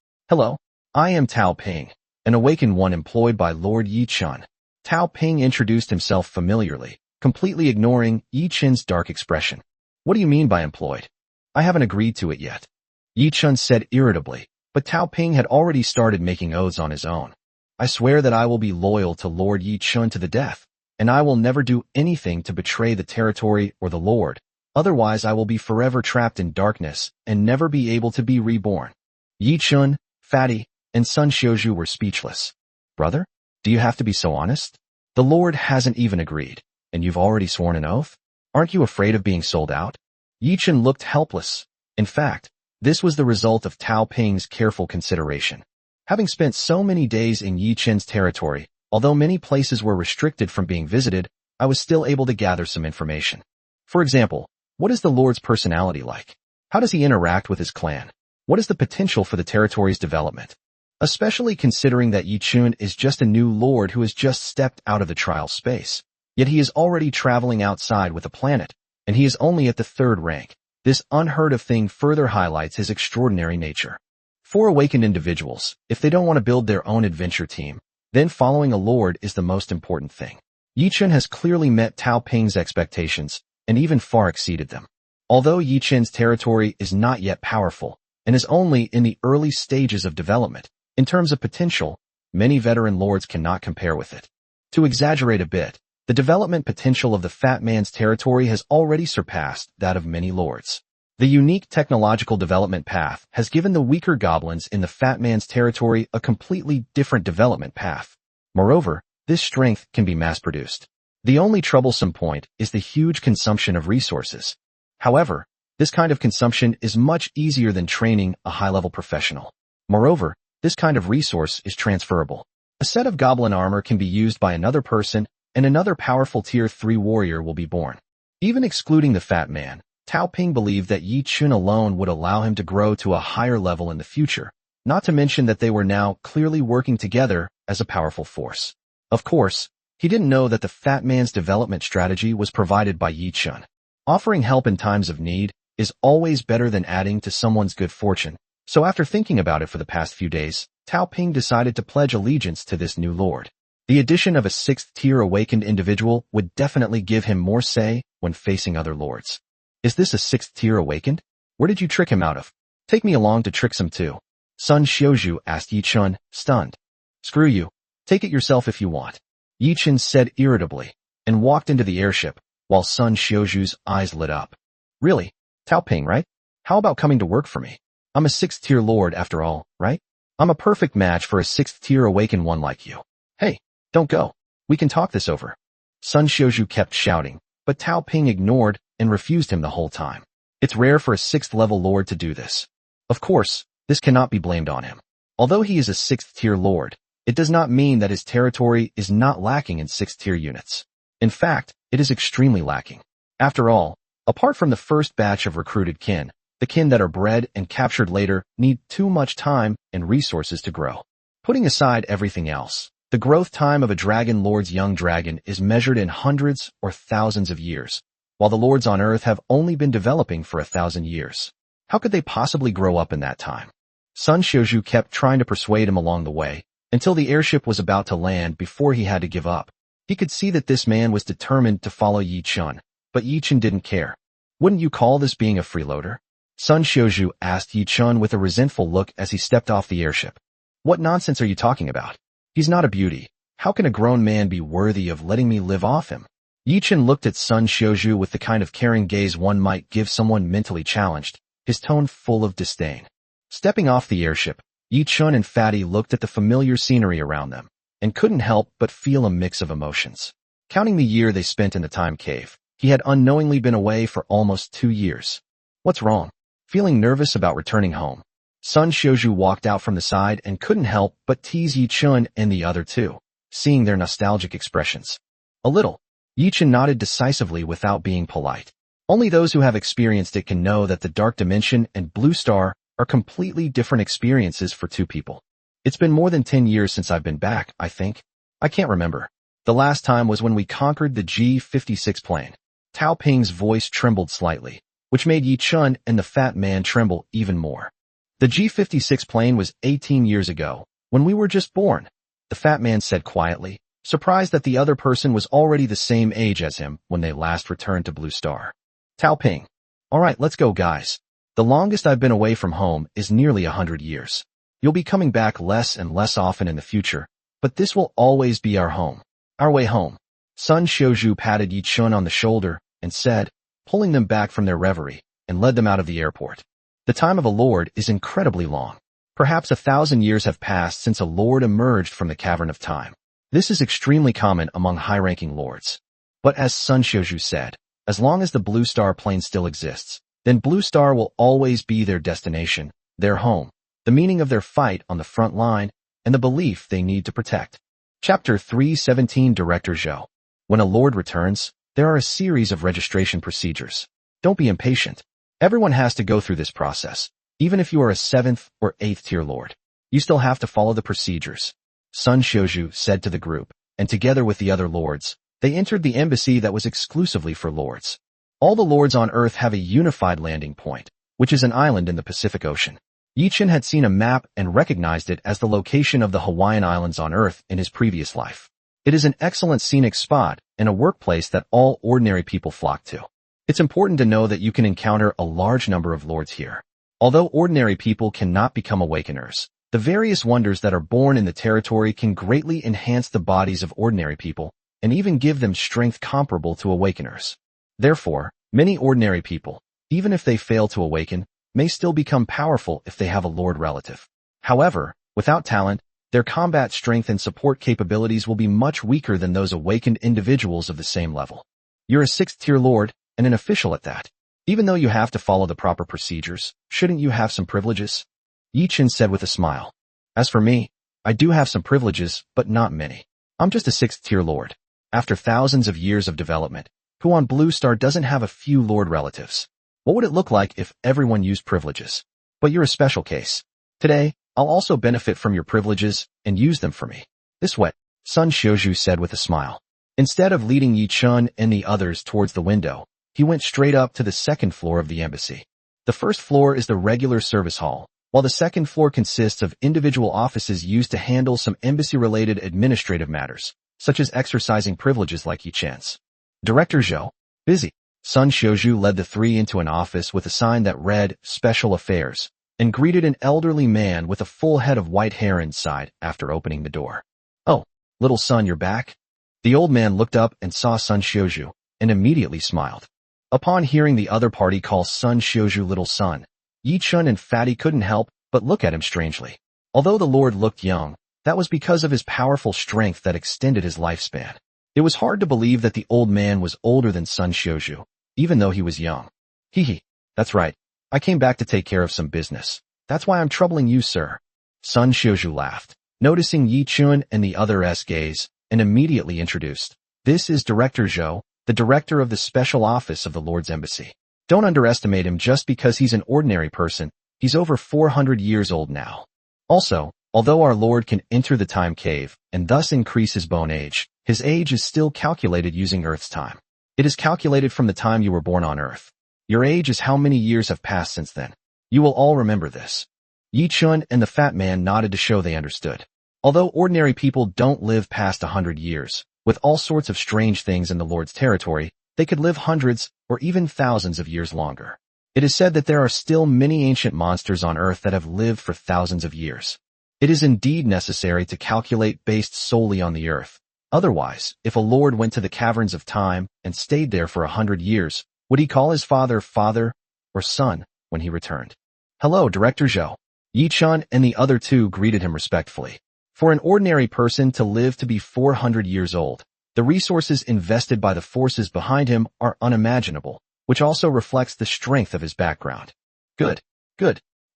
I am Tao Ping, an awakened one employed by Lord Yi Chun. Tao Ping introduced himself familiarly, completely ignoring Yi Chun's dark expression. What do you mean by employed? I haven't agreed to it yet. Yi Chun said irritably, but Tao Ping had already started making oaths on his own. I swear that I will be loyal to Lord Yi Chun to the death, and I will never do anything to betray the territory or the Lord. Otherwise I will be forever trapped in darkness and never be able to be reborn. Yi Chun, Fatty, and Sun Xiuzhu were speechless. Brother, do you have to be so honest? The Lord hasn't even agreed, and you've already sworn an oath? Aren't you afraid of being sold out? Yi Chun looked helpless. In fact, this was the result of Tao Ping's careful consideration. Having spent so many days in Yi Chun's territory, although many places were restricted from being visited, I was still able to gather some information. For example, what is the Lord's personality like? How does he interact with his clan? What is the potential for the territory's development? Especially considering that Yi Chun is just a new lord who has just stepped out of the trial space. Yet he is already traveling outside with a planet, and he is only at the 3rd rank. This unheard of thing further highlights his extraordinary nature. For awakened individuals, if they don't want to build their own adventure team, then following a lord is the most important thing. Yi Chun has clearly met Tao Ping's expectations, and even far exceeded them. Although Yi Chun's territory is not yet powerful, and is only in the early stages of development, in terms of potential, many veteran lords cannot compare with it. To exaggerate a bit, the development potential of the fat man's territory has already surpassed that of many lords. The unique technological development path has given the weaker goblins in the fat man's territory a completely different development path. Moreover, this strength can be mass-produced. The only troublesome point is the huge consumption of resources. However, this kind of consumption is much easier than training a high-level professional. Moreover, this kind of resource is transferable. A set of goblin armor can be used by another person, and another powerful Tier 3 warrior will be born. Even excluding the fat man, Tao Ping believed that Yi Chun alone would allow him to grow to a higher level in the future, not to mention that they were now clearly working together as a powerful force. Of course, he didn't know that the fat man's development strategy was provided by Yi Chun. Offering help in times of need is always better than adding to someone's good fortune, So after thinking about it for the past few days, Tao Ping decided to pledge allegiance to this new lord. The addition of a 6th-tier awakened individual would definitely give him more say when facing other lords. Is this a 6th-tier awakened? Where did you trick him out of? Take me along to trick some too. Sun Xiuzhu asked Yi Chun, stunned. Screw you. Take it yourself if you want. Yi Chun said irritably, and walked into the airship, while Sun Xiuzhu's eyes lit up. Really? Tao Ping, right? How about coming to work for me? I'm a 6th-tier lord after all, right? I'm a perfect match for a 6th-tier awakened one like you. Hey, don't go. We can talk this over. Sun Xiuzhu kept shouting, but Tao Ping ignored and refused him the whole time. It's rare for a 6th-level lord to do this. Of course, this cannot be blamed on him. Although he is a 6th-tier lord, it does not mean that his territory is not lacking in 6th-tier units. In fact, it is extremely lacking. After all, apart from the first batch of recruited kin, the kin that are bred and captured later need too much time and resources to grow. Putting aside everything else, the growth time of a dragon lord's young dragon is measured in hundreds or thousands of years, while the lords on Earth have only been developing for 1,000 years. How could they possibly grow up in that time? Sun Xiuzhu kept trying to persuade him along the way, until the airship was about to land before he had to give up. He could see that this man was determined to follow Yi Chun, but Yi Chun didn't care. Wouldn't you call this being a freeloader? Sun Xiuzhu asked Yi Chun with a resentful look as he stepped off the airship. What nonsense are you talking about? He's not a beauty. How can a grown man be worthy of letting me live off him? Yi Chun looked at Sun Xiuzhu with the kind of caring gaze one might give someone mentally challenged, his tone full of disdain. Stepping off the airship, Yi Chun and Fatty looked at the familiar scenery around them, and couldn't help but feel a mix of emotions. Counting the year they spent in the time cave, he had unknowingly been away for almost 2 years. What's wrong? Feeling nervous about returning home, Sun Xiuzhu walked out from the side and couldn't help but tease Yi Chun and the other two, seeing their nostalgic expressions. A little. Yi Chun nodded decisively without being polite. Only those who have experienced it can know that the Dark Dimension and Blue Star are completely different experiences for two people. It's been more than 10 years since I've been back, I think. I can't remember. The last time was when we conquered the G56 plane. Tao Ping's voice trembled slightly, which made Yi Chun and the fat man tremble even more. The G56 plane was 18 years ago, when we were just born, the fat man said quietly, surprised that the other person was already the same age as him when they last returned to Blue Star. Tao Ping. Alright, let's go guys. The longest I've been away from home is nearly 100 years. You'll be coming back less and less often in the future, but this will always be our home. Our way home. Sun Xiuzhu patted Yi Chun on the shoulder and said, pulling them back from their reverie, and led them out of the airport. The time of a lord is incredibly long. Perhaps 1,000 years have passed since a lord emerged from the cavern of time. This is extremely common among high-ranking lords. But as Sun Xiuzhu said, as long as the Blue Star plane still exists, then Blue Star will always be their destination, their home, the meaning of their fight on the front line, and the belief they need to protect. Chapter 317 Director Zhou. When a lord returns, there are a series of registration procedures. Don't be impatient. Everyone has to go through this process, even if you are a 7th or 8th tier lord. You still have to follow the procedures. Sun Xiuzhu said to the group, and together with the other lords, they entered the embassy that was exclusively for lords. All the lords on Earth have a unified landing point, which is an island in the Pacific Ocean. Yi Chun had seen a map and recognized it as the location of the Hawaiian Islands on Earth in his previous life. It is an excellent scenic spot and a workplace that all ordinary people flock to. It's important to know that you can encounter a large number of lords here. Although ordinary people cannot become awakeners, the various wonders that are born in the territory can greatly enhance the bodies of ordinary people and even give them strength comparable to awakeners. Therefore, many ordinary people, even if they fail to awaken, may still become powerful if they have a lord relative. However, without talent, their combat strength and support capabilities will be much weaker than those awakened individuals of the same level. You're a 6th tier lord, and an official at that. Even though you have to follow the proper procedures, shouldn't you have some privileges? Yi Chun said with a smile. As for me, I do have some privileges, but not many. I'm just a 6th tier lord. After thousands of years of development, who on Blue Star doesn't have a few lord relatives? What would it look like if everyone used privileges? But you're a special case. Today, I'll also benefit from your privileges and use them for me. This way, Sun Xiuzhu said with a smile. Instead of leading Yi Chun and the others towards the window, he went straight up to the 2nd floor of the embassy. The 1st floor is the regular service hall, while the second floor consists of individual offices used to handle some embassy-related administrative matters, such as exercising privileges like Yi-chan's. Director Zhou, busy. Sun Xiuzhu led the three into an office with a sign that read, Special Affairs, and greeted an elderly man with a full head of white hair inside after opening the door. Oh, little son, you're back? The old man looked up and saw Sun Xiuzhu, and immediately smiled. Upon hearing the other party call Sun Xiuzhu little son, Yi-chun and Fatty couldn't help but look at him strangely. Although the lord looked young, that was because of his powerful strength that extended his lifespan. It was hard to believe that the old man was older than Sun Xiuzhu, even though he was young. Hee, that's right. I came back to take care of some business. That's why I'm troubling you, sir. Sun Xiuzhu laughed, noticing Yi-chun and the other's gaze, and immediately introduced. This is Director Zhou, the director of the special office of the Lord's Embassy. Don't underestimate him just because he's an ordinary person. He's over 400 years old now. Also, although our Lord can enter the time cave and thus increase his bone age, his age is still calculated using Earth's time. It is calculated from the time you were born on Earth. Your age is how many years have passed since then. You will all remember this. Yi-chun and the fat man nodded to show they understood. Although ordinary people don't live past 100 years, with all sorts of strange things in the Lord's territory, they could live hundreds or even thousands of years longer. It is said that there are still many ancient monsters on Earth that have lived for thousands of years. It is indeed necessary to calculate based solely on the Earth. Otherwise, if a lord went to the caverns of time and stayed there for 100 years, would he call his father father or son when he returned? Hello, Director Zhou. Yi-chun and the other two greeted him respectfully. For an ordinary person to live to be 400 years old, the resources invested by the forces behind him are unimaginable, which also reflects the strength of his background. Good.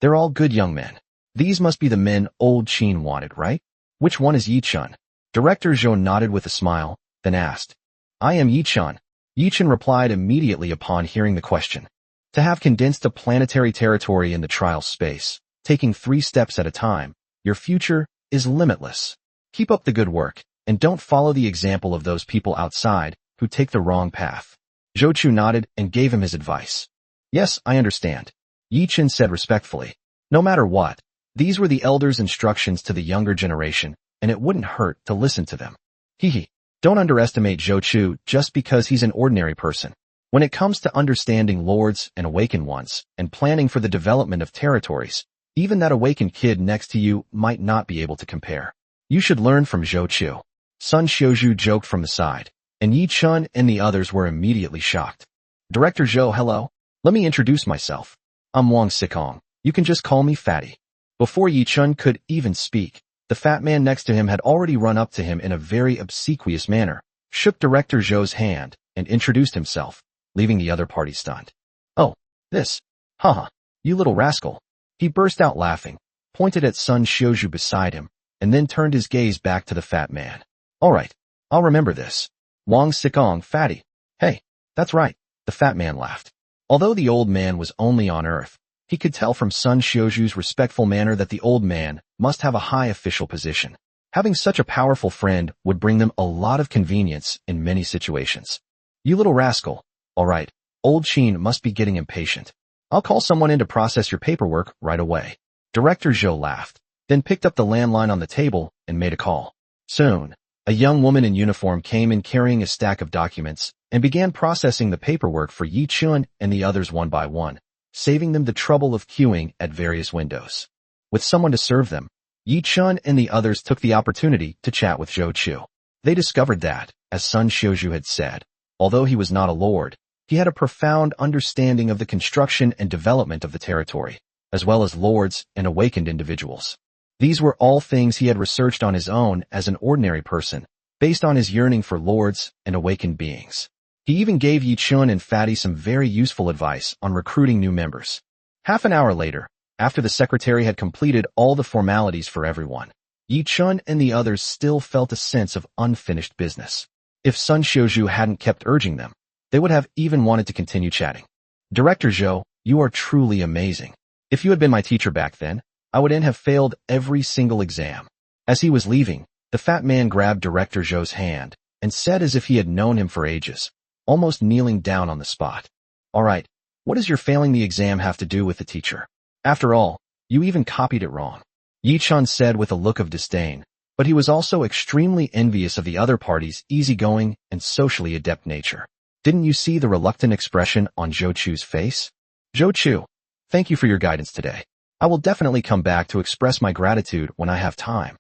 They're all good young men. These must be the men old Qin wanted, right? Which one is Yi-chun? Director Zhou nodded with a smile, then asked. I am Yi-chun. Yi-chun replied immediately upon hearing the question. To have condensed a planetary territory in the trial space, taking 3 steps at a time, your future is limitless. Keep up the good work, and don't follow the example of those people outside who take the wrong path. Zhou Chu nodded and gave him his advice. Yes, I understand. Yi-chun said respectfully. No matter what, these were the elders' instructions to the younger generation, and it wouldn't hurt to listen to them. Don't underestimate Zhou Chu just because he's an ordinary person. When it comes to understanding lords and awakened ones, and planning for the development of territories, even that awakened kid next to you might not be able to compare. You should learn from Zhou Chu. Sun Xiuzhu joked from the side, and Yi-chun and the others were immediately shocked. Director Zhou, hello. Let me introduce myself. I'm Wang Sikong. You can just call me Fatty. Before Yi-chun could even speak, the fat man next to him had already run up to him in a very obsequious manner, shook Director Zhou's hand, and introduced himself, leaving the other party stunned. Oh, this. Haha, you little rascal. He burst out laughing, pointed at Sun Xiuzhu beside him, and then turned his gaze back to the fat man. All right, I'll remember this. Wang Sikong, Fatty. Hey, that's right, the fat man laughed. Although the old man was only on Earth, he could tell from Sun Xiuzhu's respectful manner that the old man must have a high official position. Having such a powerful friend would bring them a lot of convenience in many situations. You little rascal. All right, old Qin must be getting impatient. I'll call someone in to process your paperwork right away. Director Zhou laughed, then picked up the landline on the table and made a call. Soon, a young woman in uniform came in carrying a stack of documents and began processing the paperwork for Yi-chun and the others one by one, saving them the trouble of queuing at various windows. With someone to serve them, Yi-chun and the others took the opportunity to chat with Zhou Chu. They discovered that, as Sun Xiuzhu had said, although he was not a lord, he had a profound understanding of the construction and development of the territory, as well as lords and awakened individuals. These were all things he had researched on his own as an ordinary person, based on his yearning for lords and awakened beings. He even gave Yi-chun and Fatty some very useful advice on recruiting new members. Half an hour later, after the secretary had completed all the formalities for everyone, Yi-chun and the others still felt a sense of unfinished business. If Sun Xiuzhu hadn't kept urging them, they would have even wanted to continue chatting. Director Zhou, you are truly amazing. If you had been my teacher back then, I would have failed every single exam. As he was leaving, the fat man grabbed Director Zhou's hand and said as if he had known him for ages, almost kneeling down on the spot. All right, what does your failing the exam have to do with the teacher? After all, You even copied it wrong. Yi Chun said with a look of disdain, but he was also extremely envious of the other party's easygoing and socially adept nature. Didn't you see the reluctant expression on Zhou Chu's face? Zhou Chu, thank you for your guidance today. I will definitely come back to express my gratitude when I have time.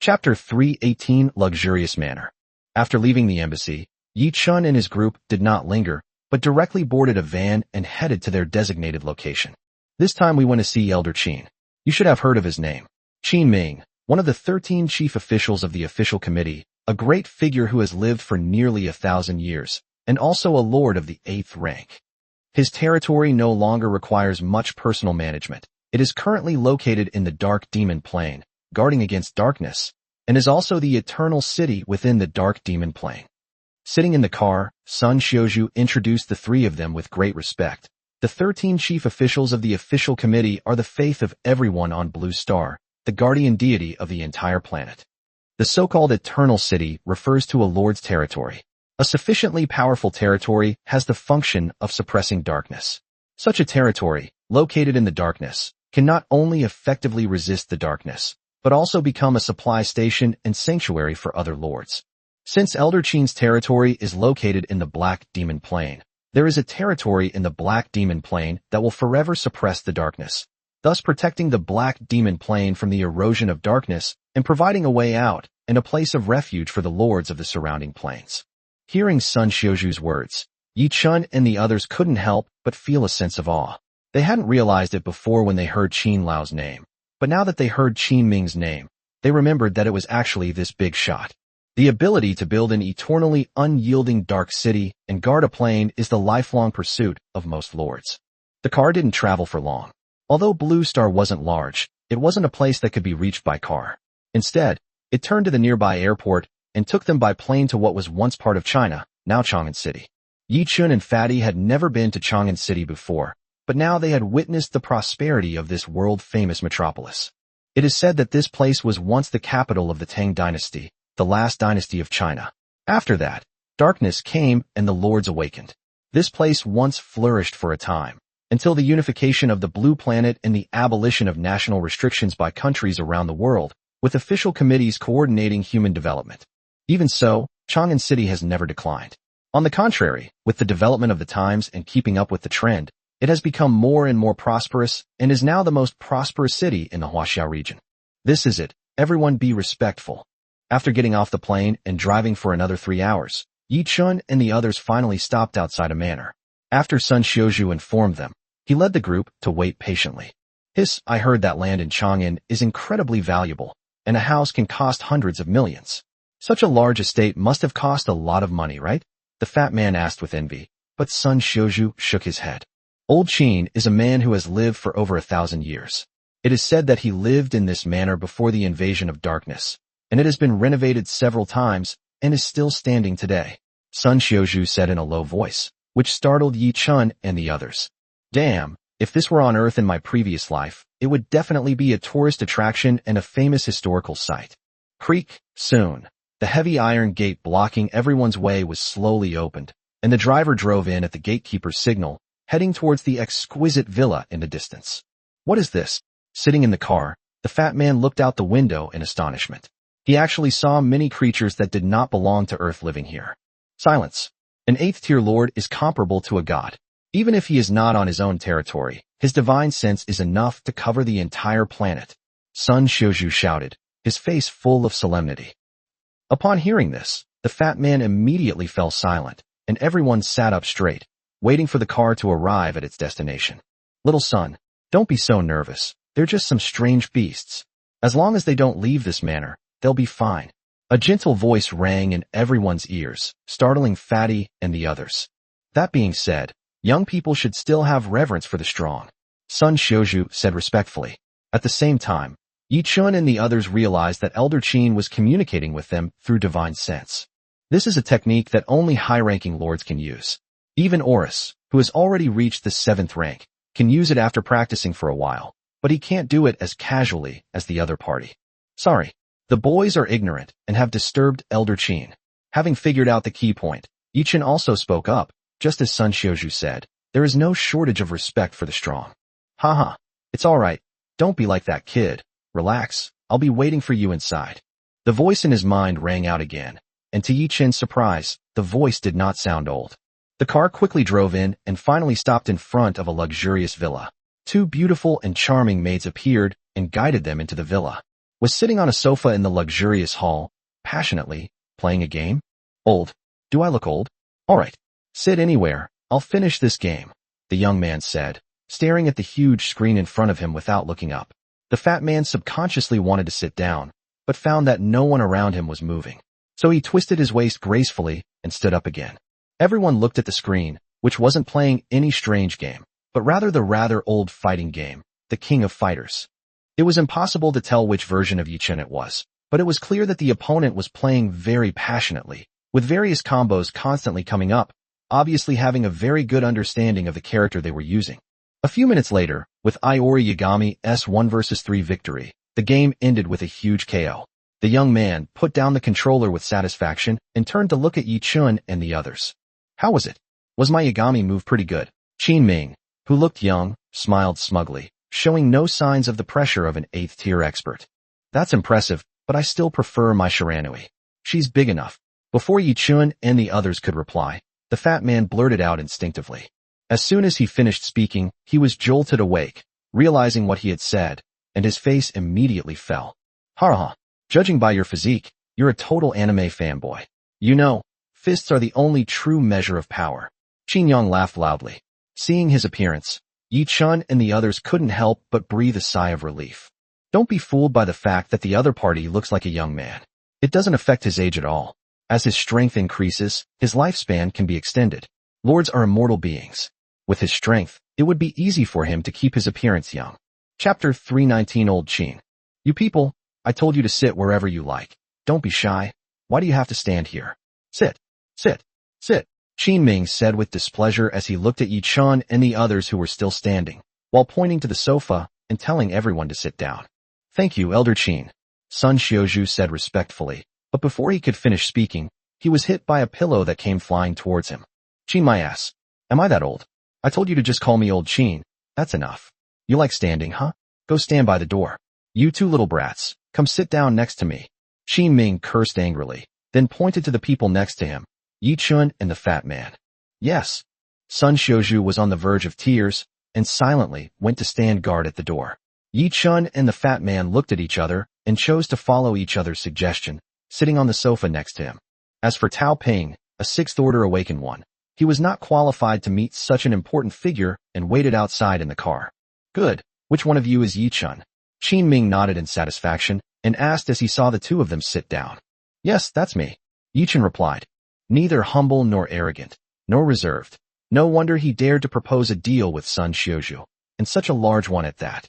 Chapter 318 Luxurious Manor. After leaving the embassy, Yi Chun and his group did not linger, but directly boarded a van and headed to their designated location. This time we went to see Elder Qin. You should have heard of his name. Qin Ming, one of the 13 chief officials of the official committee, a great figure who has lived for nearly 1,000 years, and also a lord of the 8th rank. His territory no longer requires much personal management. It is currently located in the Dark Demon Plane, guarding against darkness, and is also the eternal city within the Dark Demon Plane. Sitting in the car, Sun Xiuzhu introduced the three of them with great respect. The 13 chief officials of the official committee are the faith of everyone on Blue Star, the guardian deity of the entire planet. The so-called Eternal City refers to a lord's territory. A sufficiently powerful territory has the function of suppressing darkness. Such a territory, located in the darkness, can not only effectively resist the darkness, but also become a supply station and sanctuary for other lords. Since Elder Qin's territory is located in the Black Demon Plane, there is a territory in the Black Demon Plane that will forever suppress the darkness, thus protecting the Black Demon Plane from the erosion of darkness and providing a way out and a place of refuge for the lords of the surrounding planes. Hearing Sun Xiuzhu's words, Yi Chun and the others couldn't help but feel a sense of awe. They hadn't realized it before when they heard Qin Lao's name, but now that they heard Qin Ming's name, they remembered that it was actually this big shot. The ability to build an eternally unyielding dark city and guard a plane is the lifelong pursuit of most lords. The car didn't travel for long. Although Blue Star wasn't large, it wasn't a place that could be reached by car. Instead, it turned to the nearby airport and took them by plane to what was once part of China, now Chang'an City. Yi Chun and Fatty had never been to Chang'an City before, but now they had witnessed the prosperity of this world-famous metropolis. It is said that this place was once the capital of the Tang dynasty, the last dynasty of China. After that, darkness came and the lords awakened. This place once flourished for a time, until the unification of the Blue Planet and the abolition of national restrictions by countries around the world, with official committees coordinating human development. Even so, Chang'an City has never declined. On the contrary, with the development of the times and keeping up with the trend, it has become more and more prosperous and is now the most prosperous city in the Huaxia region. This is it. Everyone be respectful. After getting off the plane and driving for another 3 hours, Yi Chun and the others finally stopped outside a manor. After Sun Xiuzhu informed them, he led the group to wait patiently. I heard that land in Chang'an is incredibly valuable, and a house can cost hundreds of millions. Such a large estate must have cost a lot of money, right? The fat man asked with envy, but Sun Xiuzhu shook his head. Old Qin is a man who has lived for over 1,000 years. It is said that he lived in this manor before the invasion of darkness, and it has been renovated several times and is still standing today, Sun Xiuzhu said in a low voice, which startled Yi Chun and the others. Damn, if this were on Earth in my previous life, it would definitely be a tourist attraction and a famous historical site. Creak, soon. The heavy iron gate blocking everyone's way was slowly opened, and the driver drove in at the gatekeeper's signal, heading towards the exquisite villa in the distance. What is this? Sitting in the car, the fat man looked out the window in astonishment. He actually saw many creatures that did not belong to Earth living here. Silence. An 8th-tier lord is comparable to a god. Even if he is not on his own territory, his divine sense is enough to cover the entire planet. Sun Xiuzhu shouted, his face full of solemnity. Upon hearing this, the fat man immediately fell silent, and everyone sat up straight, waiting for the car to arrive at its destination. Little son, don't be so nervous. They're just some strange beasts. As long as they don't leave this manor, they'll be fine. A gentle voice rang in everyone's ears, startling Fatty and the others. That being said, young people should still have reverence for the strong, Sun Xiuzhu said respectfully. At the same time, Yi Chun and the others realized that Elder Qin was communicating with them through divine sense. This is a technique that only high-ranking lords can use. Even Horus, who has already reached the 7th rank, can use it after practicing for a while, but he can't do it as casually as the other party. Sorry, the boys are ignorant and have disturbed Elder Qin. Having figured out the key point, Yi Chun also spoke up, just as Sun Xiuzhu said, there is no shortage of respect for the strong. Haha, it's alright, Don't be like that kid. Relax, I'll be waiting for you inside. The voice in his mind rang out again, and to Yi Chen's surprise, the voice did not sound old. The car quickly drove in and finally stopped in front of a luxurious villa. Two beautiful and charming maids appeared and guided them into the villa. Was sitting on a sofa in the luxurious hall, passionately, playing a game? Old. Do I look old? All right. Sit anywhere, I'll finish this game, the young man said, staring at the huge screen in front of him without looking up. The fat man subconsciously wanted to sit down, but found that no one around him was moving. So he twisted his waist gracefully and stood up again. Everyone looked at the screen, which wasn't playing any strange game, but rather the rather old fighting game, the King of Fighters. It was impossible to tell which version of Yi Chen it was, but it was clear that the opponent was playing very passionately, with various combos constantly coming up, obviously having a very good understanding of the character they were using. A few minutes later, with Iori Yagami's 1 vs 3 victory, the game ended with a huge KO. The young man put down the controller with satisfaction and turned to look at Yi Chen and the others. How was it? Was my Yagami move pretty good? Qin Ming, who looked young, smiled smugly, showing no signs of the pressure of an 8th tier expert. That's impressive, but I still prefer my Shiranui. She's big enough. Before Yi Chen and the others could reply, the fat man blurted out instinctively. As soon as he finished speaking, he was jolted awake, realizing what he had said, and his face immediately fell. Ha. Judging by your physique, you're a total anime fanboy. You know, fists are the only true measure of power. Qin Yang laughed loudly. Seeing his appearance, Yi Chen and the others couldn't help but breathe a sigh of relief. Don't be fooled by the fact that the other party looks like a young man. It doesn't affect his age at all. As his strength increases, his lifespan can be extended. Lords are immortal beings. With his strength, it would be easy for him to keep his appearance young. Chapter 319 Old Qin. You people, I told you to sit wherever you like. Don't be shy. Why do you have to stand here? Sit. Qin Ming said with displeasure as he looked at Yi Chen and the others who were still standing, while pointing to the sofa and telling everyone to sit down. Thank you, Elder Qin, Sun Xiaozhu said respectfully, but before he could finish speaking, he was hit by a pillow that came flying towards him. Qin my ass. Am I that old? I told you to just call me Old Qin. That's enough. You like standing, huh? Go stand by the door. You two little brats, come sit down next to me. Qin Ming cursed angrily, then pointed to the people next to him, Yi Chen and the fat man. Yes. Sun Xiaozhu was on the verge of tears, and silently went to stand guard at the door. Yi Chen and the fat man looked at each other and chose to follow each other's suggestion, sitting on the sofa next to him. As for Tao Ping, a 6th Order Awakened one, he was not qualified to meet such an important figure and waited outside in the car. Good. Which one of you is Yi Chen? Qin Ming nodded in satisfaction and asked as he saw the two of them sit down. Yes, that's me. Yi Chen replied. Neither humble nor arrogant, nor reserved. No wonder he dared to propose a deal with Sun Xiaozhu, and such a large one at that.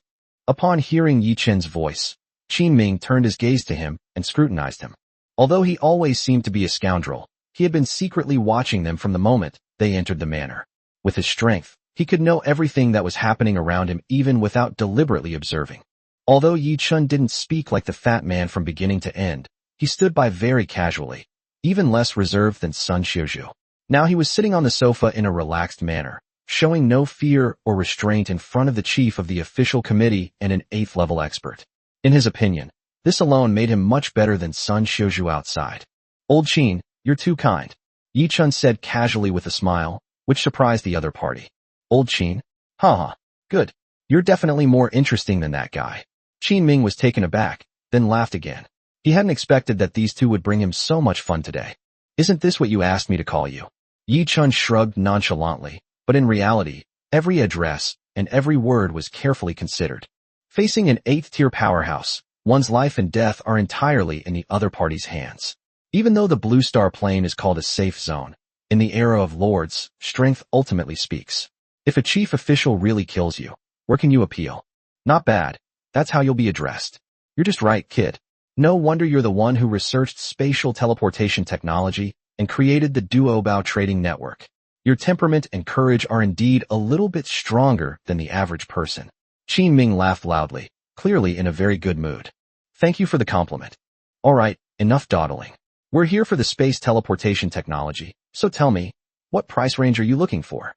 Upon hearing Yi Chen's voice, Qin Ming turned his gaze to him and scrutinized him. Although he always seemed to be a scoundrel, he had been secretly watching them from the moment they entered the manor. With his strength, he could know everything that was happening around him even without deliberately observing. Although Yi Chen didn't speak like the fat man from beginning to end, he stood by very casually, even less reserved than Sun Xiaozhu. Now he was sitting on the sofa in a relaxed manner, showing no fear or restraint in front of the chief of the official committee and an 8th level expert. In his opinion, this alone made him much better than Sun Xiaozhu outside. Old Qin, you're too kind, Yi Chen said casually with a smile, which surprised the other party. Old Qin? Haha, good. You're definitely more interesting than that guy. Qin Ming was taken aback, then laughed again. He hadn't expected that these two would bring him so much fun today. Isn't this what you asked me to call you? Yi Chen shrugged nonchalantly, but in reality, every address and every word was carefully considered. Facing an 8th tier powerhouse, one's life and death are entirely in the other party's hands. Even though the Blue Star Plane is called a safe zone, in the era of lords, strength ultimately speaks. If a chief official really kills you, where can you appeal? Not bad. That's how you'll be addressed. You're just right, kid. No wonder you're the one who researched spatial teleportation technology and created the Duobao trading network. Your temperament and courage are indeed a little bit stronger than the average person. Qin Ming laughed loudly, clearly in a very good mood. Thank you for the compliment. All right, enough dawdling. We're here for the space teleportation technology, so tell me, what price range are you looking for?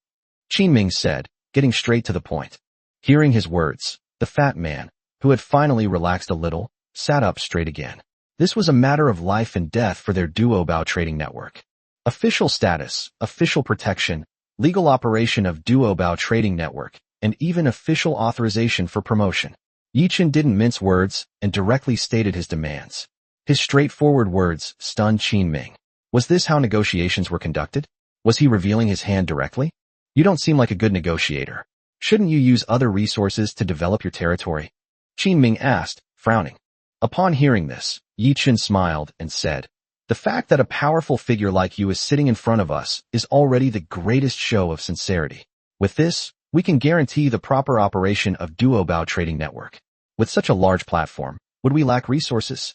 Qin Ming said, getting straight to the point. Hearing his words, the fat man, who had finally relaxed a little, sat up straight again. This was a matter of life and death for their Duobao trading network. Official status, official protection, legal operation of Duobao trading network, and even official authorization for promotion. Yichen didn't mince words and directly stated his demands. His straightforward words stunned Qin Ming. Was this how negotiations were conducted? Was he revealing his hand directly? You don't seem like a good negotiator. Shouldn't you use other resources to develop your territory? Qin Ming asked, frowning. Upon hearing this, Yichen smiled and said, the fact that a powerful figure like you is sitting in front of us is already the greatest show of sincerity. With this, we can guarantee the proper operation of Duobao Trading Network. With such a large platform, would we lack resources?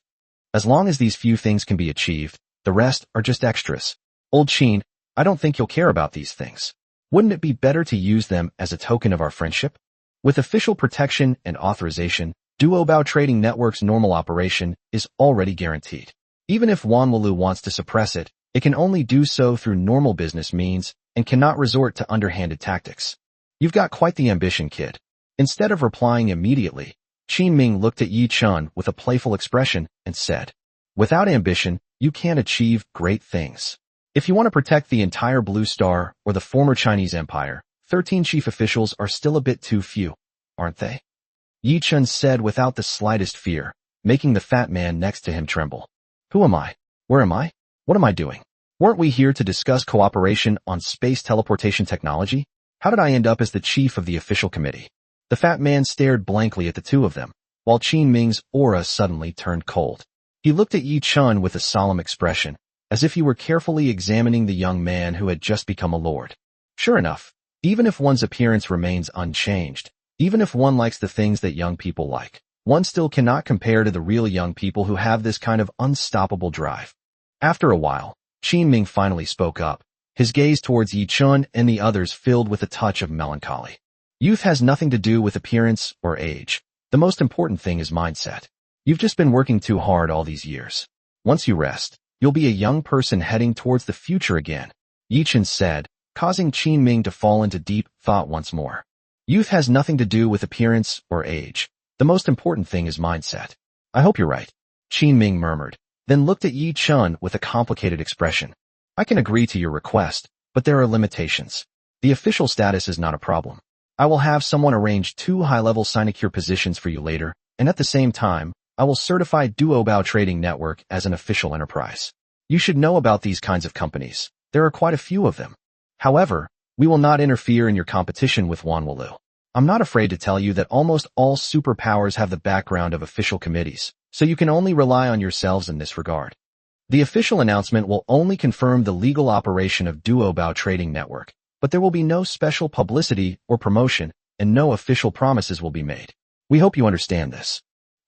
As long as these few things can be achieved, the rest are just extras. Old Qin, I don't think you'll care about these things. Wouldn't it be better to use them as a token of our friendship? With official protection and authorization, Duobao Trading Network's normal operation is already guaranteed. Even if Wanwalu wants to suppress it, it can only do so through normal business means and cannot resort to underhanded tactics. You've got quite the ambition, kid. Instead of replying immediately, Qin Ming looked at Yi Chun with a playful expression and said, without ambition, you can't achieve great things. If you want to protect the entire Blue Star or the former Chinese Empire, 13 chief officials are still a bit too few, aren't they? Yi Chun said without the slightest fear, making the fat man next to him tremble. Who am I? Where am I? What am I doing? Weren't we here to discuss cooperation on space teleportation technology? How did I end up as the chief of the official committee? The fat man stared blankly at the two of them, while Qin Ming's aura suddenly turned cold. He looked at Yi Chun with a solemn expression, as if he were carefully examining the young man who had just become a lord. Sure enough, even if one's appearance remains unchanged, even if one likes the things that young people like, one still cannot compare to the real young people who have this kind of unstoppable drive. After a while, Qin Ming finally spoke up, his gaze towards Yi Chun and the others filled with a touch of melancholy. Youth has nothing to do with appearance or age. The most important thing is mindset. You've just been working too hard all these years. Once you rest, you'll be a young person heading towards the future again, Yi Chun said, causing Qin Ming to fall into deep thought once more. Youth has nothing to do with appearance or age. The most important thing is mindset. I hope you're right, Qin Ming murmured, then looked at Yi Chun with a complicated expression. I can agree to your request, but there are limitations. The official status is not a problem. I will have someone arrange 2 high-level sinecure positions for you later, and at the same time, I will certify Duobao Trading Network as an official enterprise. You should know about these kinds of companies. There are quite a few of them. However, we will not interfere in your competition with Wanwalu. I'm not afraid to tell you that almost all superpowers have the background of official committees, so you can only rely on yourselves in this regard. The official announcement will only confirm the legal operation of Duobao Trading Network, but there will be no special publicity or promotion, and no official promises will be made. We hope you understand this.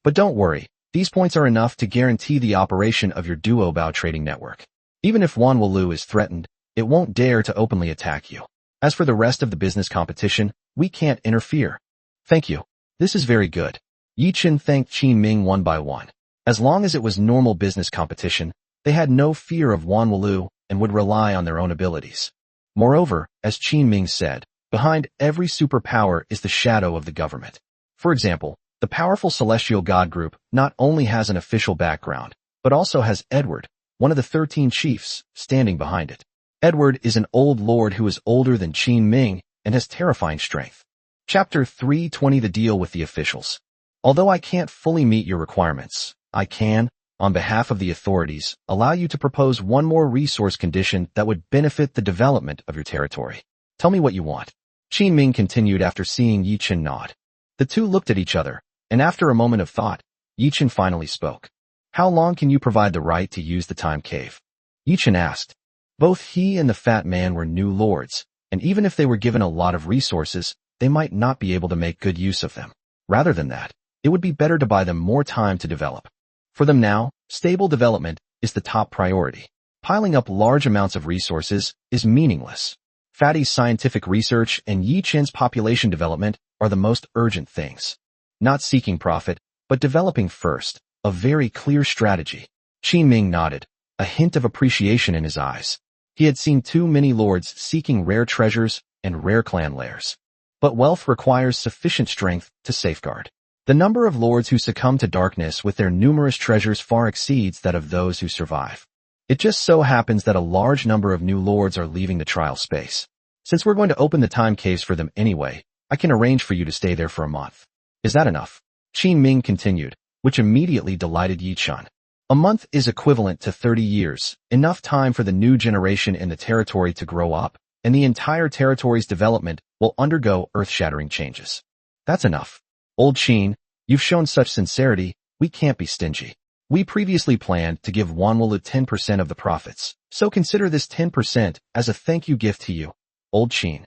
But don't worry, these points are enough to guarantee the operation of your Duobao Trading Network. Even if Wanwalu is threatened, it won't dare to openly attack you. As for the rest of the business competition, we can't interfere. Thank you. This is very good. Yi Chun thanked Qin Ming one by one. As long as it was normal business competition, they had no fear of Wanwalu and would rely on their own abilities. Moreover, as Qin Ming said, behind every superpower is the shadow of the government. For example, the powerful celestial god group not only has an official background, but also has Edward, one of the 13 chiefs, standing behind it. Edward is an old lord who is older than Qin Ming and has terrifying strength. Chapter 320 The Deal with the Officials. Although I can't fully meet your requirements, I can, on behalf of the authorities, allow you to propose one more resource condition that would benefit the development of your territory. Tell me what you want. Qin Ming continued after seeing Yi Chun nod. The two looked at each other, and after a moment of thought, Yi Chun finally spoke. How long can you provide the right to use the time cave? Yi Chun asked. Both he and the fat man were new lords, and even if they were given a lot of resources, they might not be able to make good use of them. Rather than that, it would be better to buy them more time to develop. For them now, stable development is the top priority. Piling up large amounts of resources is meaningless. Fatty's scientific research and Yi Chun's population development are the most urgent things. Not seeking profit, but developing first, a very clear strategy. Qin Ming nodded, a hint of appreciation in his eyes. He had seen too many lords seeking rare treasures and rare clan lairs. But wealth requires sufficient strength to safeguard. The number of lords who succumb to darkness with their numerous treasures far exceeds that of those who survive. It just so happens that a large number of new lords are leaving the trial space. Since we're going to open the time caves for them anyway, I can arrange for you to stay there for a month. Is that enough? Qin Ming continued, which immediately delighted Yi Chun. A month is equivalent to 30 years, enough time for the new generation in the territory to grow up, and the entire territory's development will undergo earth-shattering changes. That's enough. Old Qin, you've shown such sincerity, we can't be stingy. We previously planned to give Wanwulu 10% of the profits, so consider this 10% as a thank you gift to you, Old Qin.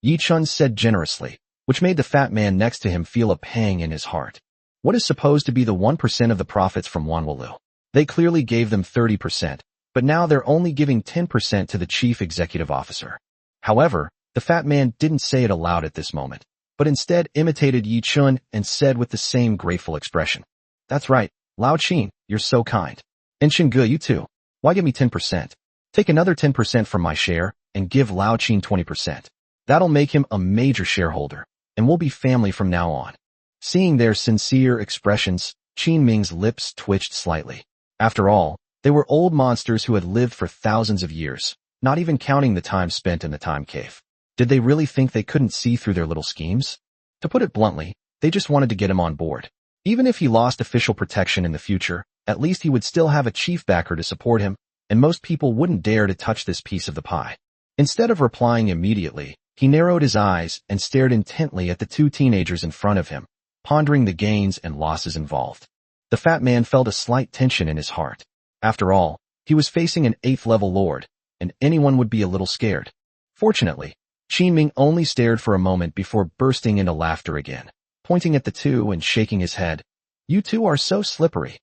Yi Chun said generously, which made the fat man next to him feel a pang in his heart. What is supposed to be the 1% of the profits from Wanwulu? They clearly gave them 30%, but now they're only giving 10% to the chief executive officer. However, the fat man didn't say it aloud at this moment, but instead imitated Yi Chun and said with the same grateful expression. That's right, Lao Qin, you're so kind. And Xinge, you too. Why give me 10%? Take another 10% from my share and give Lao Qin 20%. That'll make him a major shareholder, and we'll be family from now on. Seeing their sincere expressions, Qin Ming's lips twitched slightly. After all, they were old monsters who had lived for thousands of years, not even counting the time spent in the time cave. Did they really think they couldn't see through their little schemes? To put it bluntly, they just wanted to get him on board. Even if he lost official protection in the future, at least he would still have a chief backer to support him, and most people wouldn't dare to touch this piece of the pie. Instead of replying immediately, he narrowed his eyes and stared intently at the two teenagers in front of him, pondering the gains and losses involved. The fat man felt a slight tension in his heart. After all, he was facing an 8th-level lord, and anyone would be a little scared. Fortunately, Qin Ming only stared for a moment before bursting into laughter again, pointing at the two and shaking his head. You two are so slippery.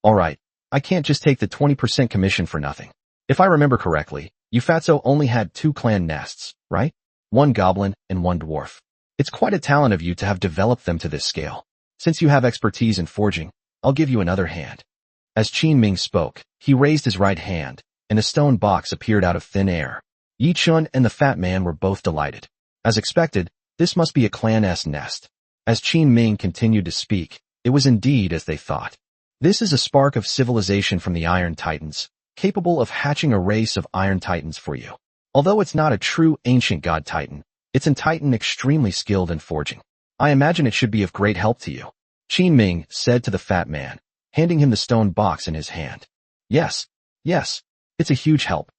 All right, I can't just take the 20% commission for nothing. If I remember correctly, you fatso only had 2 clan nests, right? 1 goblin and 1 dwarf. It's quite a talent of you to have developed them to this scale. Since you have expertise in forging, I'll give you another hand. As Qin Ming spoke, he raised his right hand, and a stone box appeared out of thin air. Yi Chun and the fat man were both delighted. As expected, this must be a clan-S nest. As Qin Ming continued to speak, it was indeed as they thought. This is a spark of civilization from the Iron Titans, capable of hatching a race of Iron Titans for you. Although it's not a true ancient god Titan, it's a Titan extremely skilled in forging. I imagine it should be of great help to you, Qin Ming said to the fat man, handing him the stone box in his hand. Yes, it's a huge help.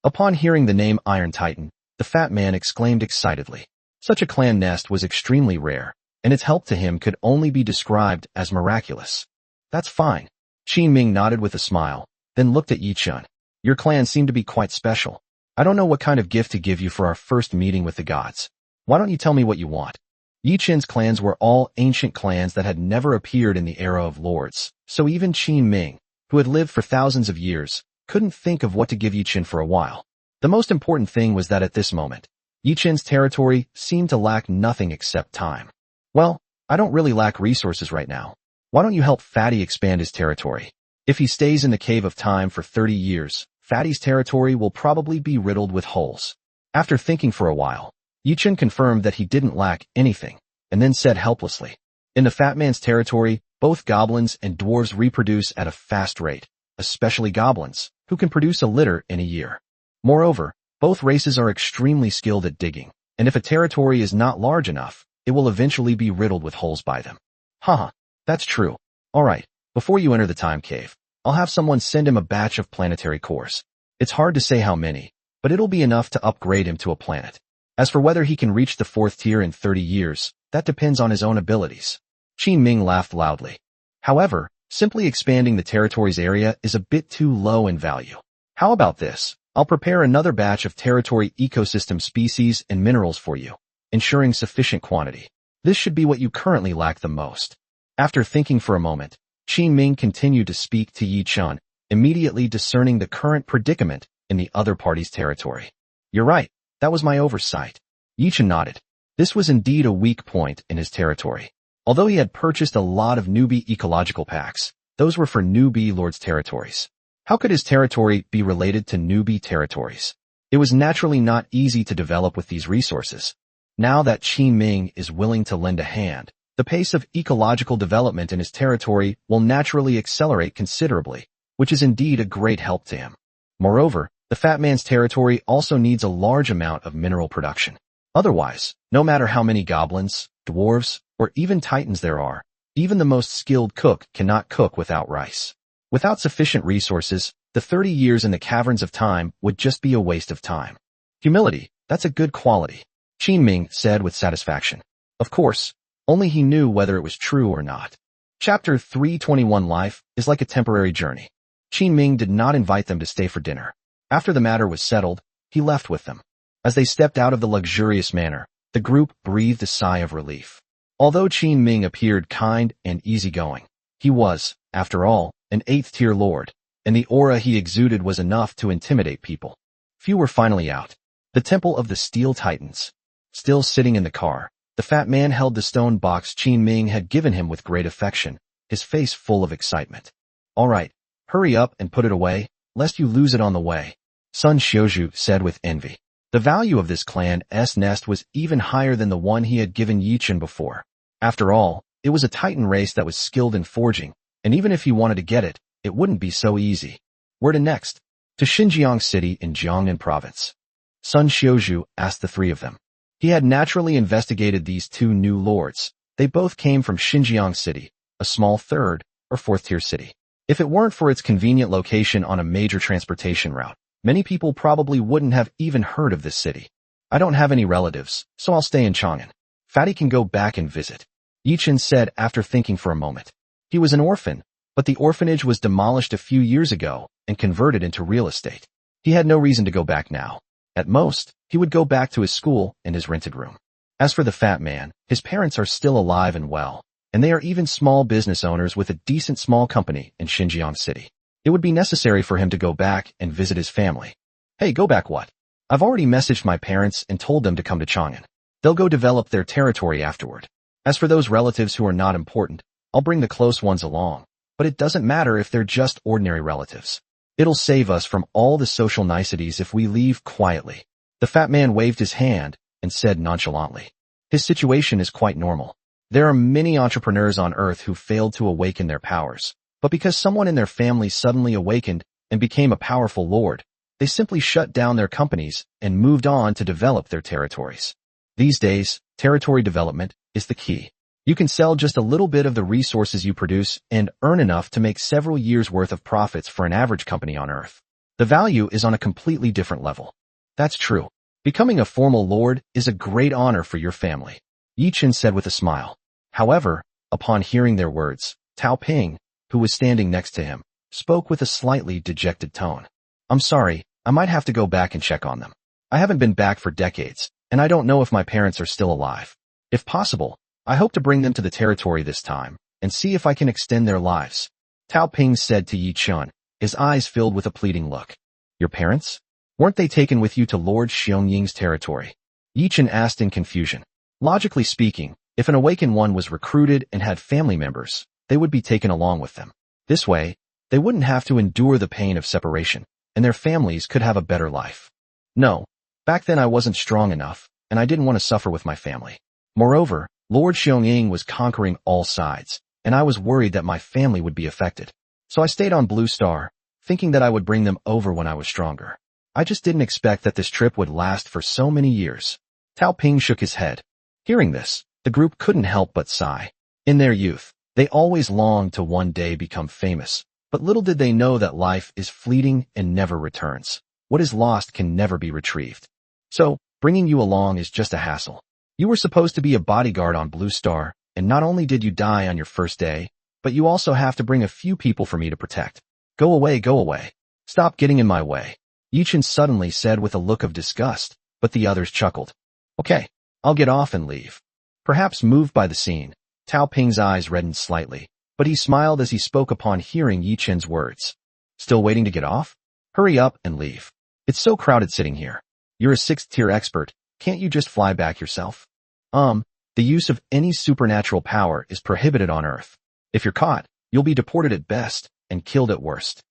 Upon hearing the name Iron Titan, the fat man exclaimed excitedly. Such a clan nest was extremely rare, and its help to him could only be described as miraculous. That's fine. Qin Ming nodded with a smile, then looked at Yi Chun. Your clan seemed to be quite special. I don't know what kind of gift to give you for our first meeting with the gods. Why don't you tell me what you want? Yi Chun's clans were all ancient clans that had never appeared in the era of lords, so even Qin Ming, who had lived for thousands of years, couldn't think of what to give Yi Chun for a while. The most important thing was that at this moment, Yi Chun's territory seemed to lack nothing except time. Well, I don't really lack resources right now. Why don't you help Fatty expand his territory? If he stays in the Cave of Time for 30 years, Fatty's territory will probably be riddled with holes. After thinking for a while, Yi Chun confirmed that he didn't lack anything, and then said helplessly, in the fat man's territory, both goblins and dwarves reproduce at a fast rate, especially goblins, who can produce a litter in a year. Moreover, both races are extremely skilled at digging, and if a territory is not large enough, it will eventually be riddled with holes by them. Haha, that's true. Alright, before you enter the time cave, I'll have someone send him a batch of planetary cores. It's hard to say how many, but it'll be enough to upgrade him to a planet. As for whether he can reach the 4th tier in 30 years, that depends on his own abilities. Qin Ming laughed loudly. However, simply expanding the territory's area is a bit too low in value. How about this? I'll prepare another batch of territory ecosystem species and minerals for you, ensuring sufficient quantity. This should be what you currently lack the most. After thinking for a moment, Qin Ming continued to speak to Yi Chun, immediately discerning the current predicament in the other party's territory. You're right, that was my oversight. Yi Chun nodded. This was indeed a weak point in his territory. Although he had purchased a lot of newbie ecological packs, those were for newbie lords' territories. How could his territory be related to newbie territories? It was naturally not easy to develop with these resources. Now that Qin Ming is willing to lend a hand, The pace of ecological development in his territory will naturally accelerate considerably, which is indeed a great help to him. Moreover, the fat man's territory also needs a large amount of mineral production. Otherwise, no matter how many goblins, dwarves, or even titans there are, even the most skilled cook cannot cook without rice. Without sufficient resources, the 30 years in the caverns of time would just be a waste of time. Humility, that's a good quality, Qin Ming said with satisfaction. Of course, only he knew whether it was true or not. Chapter 321 Life is like a temporary journey. Qin Ming did not invite them to stay for dinner. After the matter was settled, he left with them. As they stepped out of the luxurious manor, the group breathed a sigh of relief. Although Qin Ming appeared kind and easygoing, he was, after all, an 8th-tier lord, and the aura he exuded was enough to intimidate people. Few were finally out. The Temple of the Steel Titans. Still sitting in the car, the fat man held the stone box Qin Ming had given him with great affection, his face full of excitement. All right, hurry up and put it away, lest you lose it on the way, Sun Xiuzhu said with envy. The value of this clan's nest was even higher than the one he had given Yichen before. After all, it was a Titan race that was skilled in forging, and even if he wanted to get it, it wouldn't be so easy. Where to next? To Xinjiang City in Jiangnan Province. Sun Xiuzhu asked the three of them. He had naturally investigated these two new lords. They both came from Xinjiang City, a small 3rd or 4th-tier city. If it weren't for its convenient location on a major transportation route, many people probably wouldn't have even heard of this city. I don't have any relatives, so I'll stay in Chang'an. Fatty can go back and visit, Yichen said after thinking for a moment. He was an orphan, but the orphanage was demolished a few years ago and converted into real estate. He had no reason to go back now. At most, he would go back to his school and his rented room. As for the fat man, his parents are still alive and well, and they are even small business owners with a decent small company in Xinjiang City. It would be necessary for him to go back and visit his family. Hey, go back what? I've already messaged my parents and told them to come to Chang'an. They'll go develop their territory afterward. As for those relatives who are not important, I'll bring the close ones along, but it doesn't matter if they're just ordinary relatives. It'll save us from all the social niceties if we leave quietly. The fat man waved his hand and said nonchalantly. His situation is quite normal. There are many entrepreneurs on Earth who failed to awaken their powers, but because someone in their family suddenly awakened and became a powerful lord, they simply shut down their companies and moved on to develop their territories. These days, territory development is the key. You can sell just a little bit of the resources you produce and earn enough to make several years' worth of profits for an average company on Earth. The value is on a completely different level. That's true. Becoming a formal lord is a great honor for your family, Yichen said with a smile. However, upon hearing their words, Tao Ping, who was standing next to him, spoke with a slightly dejected tone. I'm sorry, I might have to go back and check on them. I haven't been back for decades, and I don't know if my parents are still alive. If possible, I hope to bring them to the territory this time, and see if I can extend their lives. Tao Ping said to Yi Chun, his eyes filled with a pleading look. Your parents? Weren't they taken with you to Lord Xionying's territory? Yi Chun asked in confusion. Logically speaking, if an awakened one was recruited and had family members, they would be taken along with them. This way, they wouldn't have to endure the pain of separation, and their families could have a better life. No, back then I wasn't strong enough, and I didn't want to suffer with my family. Moreover, Lord Xionying was conquering all sides, and I was worried that my family would be affected. So I stayed on Blue Star, thinking that I would bring them over when I was stronger. I just didn't expect that this trip would last for so many years. Tao Ping shook his head. Hearing this, the group couldn't help but sigh. In their youth, they always longed to one day become famous, but little did they know that life is fleeting and never returns. What is lost can never be retrieved. So, bringing you along is just a hassle. You were supposed to be a bodyguard on Blue Star, and not only did you die on your first day, but you also have to bring a few people for me to protect. Go away, go away. Stop getting in my way, Yichen suddenly said with a look of disgust, but the others chuckled. Okay, I'll get off and leave. Perhaps moved by the scene, Tao Ping's eyes reddened slightly, but he smiled as he spoke upon hearing Yichen's words. Still waiting to get off? Hurry up and leave. It's so crowded sitting here. You're a 6th-tier expert. Can't you just fly back yourself? The use of any supernatural power is prohibited on Earth. If you're caught, you'll be deported at best and killed at worst.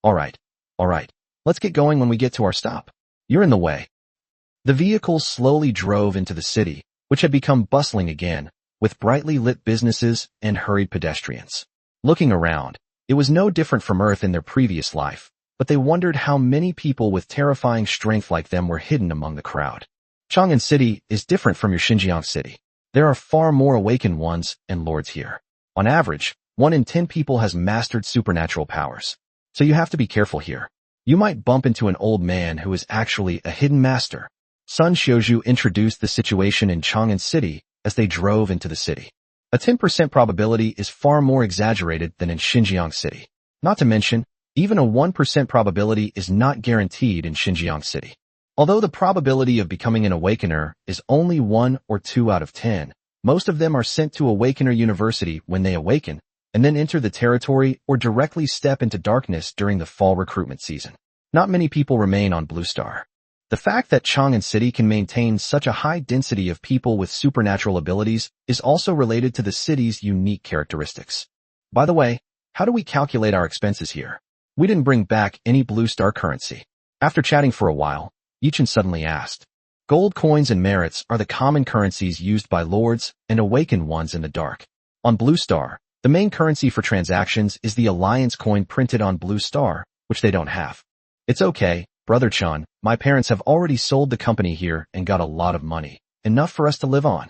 All right. Let's get going when we get to our stop. You're in the way. The vehicle slowly drove into the city, which had become bustling again, with brightly lit businesses and hurried pedestrians. Looking around, it was no different from Earth in their previous life, but they wondered how many people with terrifying strength like them were hidden among the crowd. Chang'an City is different from your Xinjiang city. There are far more awakened ones and lords here. On average, 1 in 10 people has mastered supernatural powers. So you have to be careful here. You might bump into an old man who is actually a hidden master. Sun Xiuzhu introduced the situation in Chang'an City as they drove into the city. A 10% probability is far more exaggerated than in Xinjiang City. Not to mention, even a 1% probability is not guaranteed in Xinjiang City. Although the probability of becoming an awakener is only 1 or 2 out of 10, most of them are sent to Awakener University when they awaken, and then enter the territory or directly step into darkness during the fall recruitment season. Not many people remain on Blue Star. The fact that Chang'an City can maintain such a high density of people with supernatural abilities is also related to the city's unique characteristics. By the way, how do we calculate our expenses here? We didn't bring back any Blue Star currency. After chatting for a while, Yichin suddenly asked. Gold coins and merits are the common currencies used by lords and awakened ones in the dark. On Blue Star, the main currency for transactions is the Alliance coin printed on Blue Star, which they don't have. It's okay, Brother Chun, my parents have already sold the company here and got a lot of money, enough for us to live on.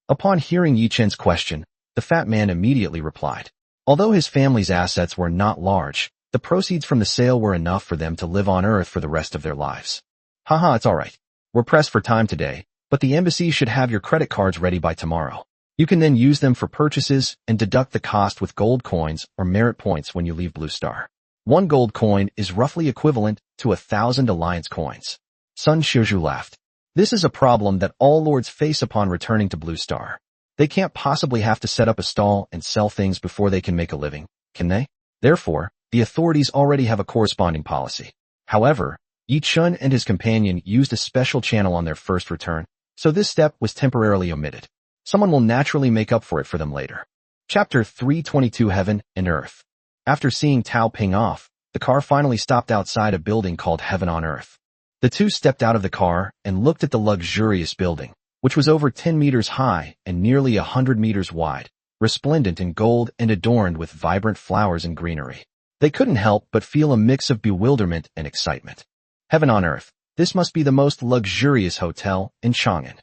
Upon hearing Yichen's question, the fat man immediately replied. Although his family's assets were not large, the proceeds from the sale were enough for them to live on Earth for the rest of their lives. Haha, it's alright. We're pressed for time today, but the embassy should have your credit cards ready by tomorrow. You can then use them for purchases and deduct the cost with gold coins or merit points when you leave Blue Star. 1 gold coin is roughly equivalent to 1,000 Alliance coins. Sun Xiuzhu laughed. This is a problem that all lords face upon returning to Blue Star. They can't possibly have to set up a stall and sell things before they can make a living, can they? Therefore, the authorities already have a corresponding policy. However, Yi Chun and his companion used a special channel on their first return, so this step was temporarily omitted. Someone will naturally make up for it for them later. Chapter 322 Heaven and Earth. After seeing Tao Ping off, the car finally stopped outside a building called Heaven on Earth. The two stepped out of the car and looked at the luxurious building, which was over 10 meters high and nearly 100 meters wide, resplendent in gold and adorned with vibrant flowers and greenery. They couldn't help but feel a mix of bewilderment and excitement. Heaven on Earth, this must be the most luxurious hotel in Chang'an.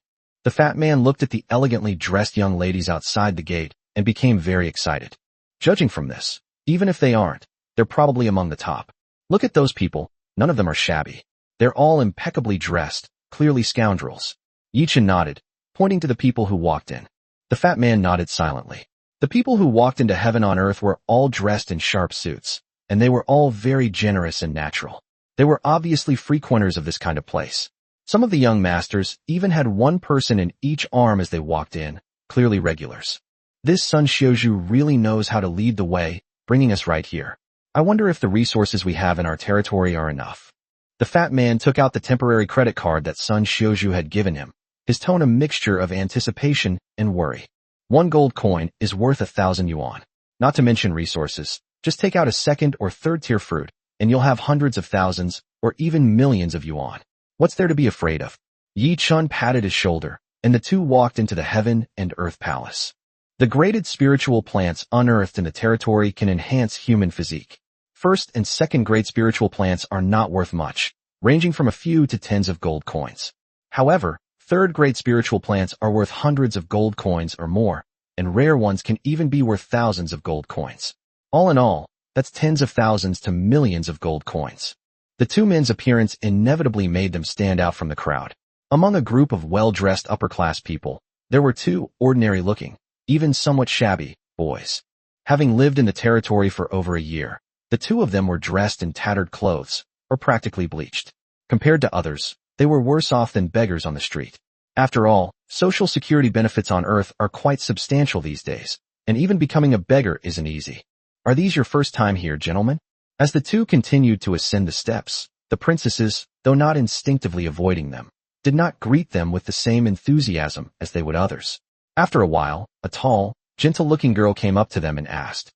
The fat man looked at the elegantly dressed young ladies outside the gate and became very excited. Judging from this, even if they aren't, they're probably among the top. Look at those people, none of them are shabby. They're all impeccably dressed, clearly scoundrels. Yichin nodded, pointing to the people who walked in. The fat man nodded silently. The people who walked into Heaven on Earth were all dressed in sharp suits, and they were all very generous and natural. They were obviously frequenters of this kind of place. Some of the young masters even had 1 person in each arm as they walked in, clearly regulars. This Sun Xiuzhu really knows how to lead the way, bringing us right here. I wonder if the resources we have in our territory are enough. The fat man took out the temporary credit card that Sun Xiuzhu had given him, his tone a mixture of anticipation and worry. 1 gold coin is worth 1,000 yuan. Not to mention resources, just take out a 2nd or 3rd tier fruit, and you'll have hundreds of thousands, or even millions of yuan. What's there to be afraid of? Yi Chun patted his shoulder, and the two walked into the Heaven and Earth Palace. The graded spiritual plants unearthed in the territory can enhance human physique. 1st and 2nd grade spiritual plants are not worth much, ranging from a few to tens of gold coins. However, 3rd grade spiritual plants are worth hundreds of gold coins or more, and rare ones can even be worth thousands of gold coins. All in all, that's tens of thousands to millions of gold coins. The two men's appearance inevitably made them stand out from the crowd. Among a group of well-dressed upper-class people, there were 2 ordinary-looking, even somewhat shabby, boys. Having lived in the territory for over a year, the 2 of them were dressed in tattered clothes, or practically bleached. Compared to others, they were worse off than beggars on the street. After all, social security benefits on Earth are quite substantial these days, and even becoming a beggar isn't easy. Are these your first time here, gentlemen? As the 2 continued to ascend the steps, the princesses, though not instinctively avoiding them, did not greet them with the same enthusiasm as they would others. After a while, a tall, gentle-looking girl came up to them and asked,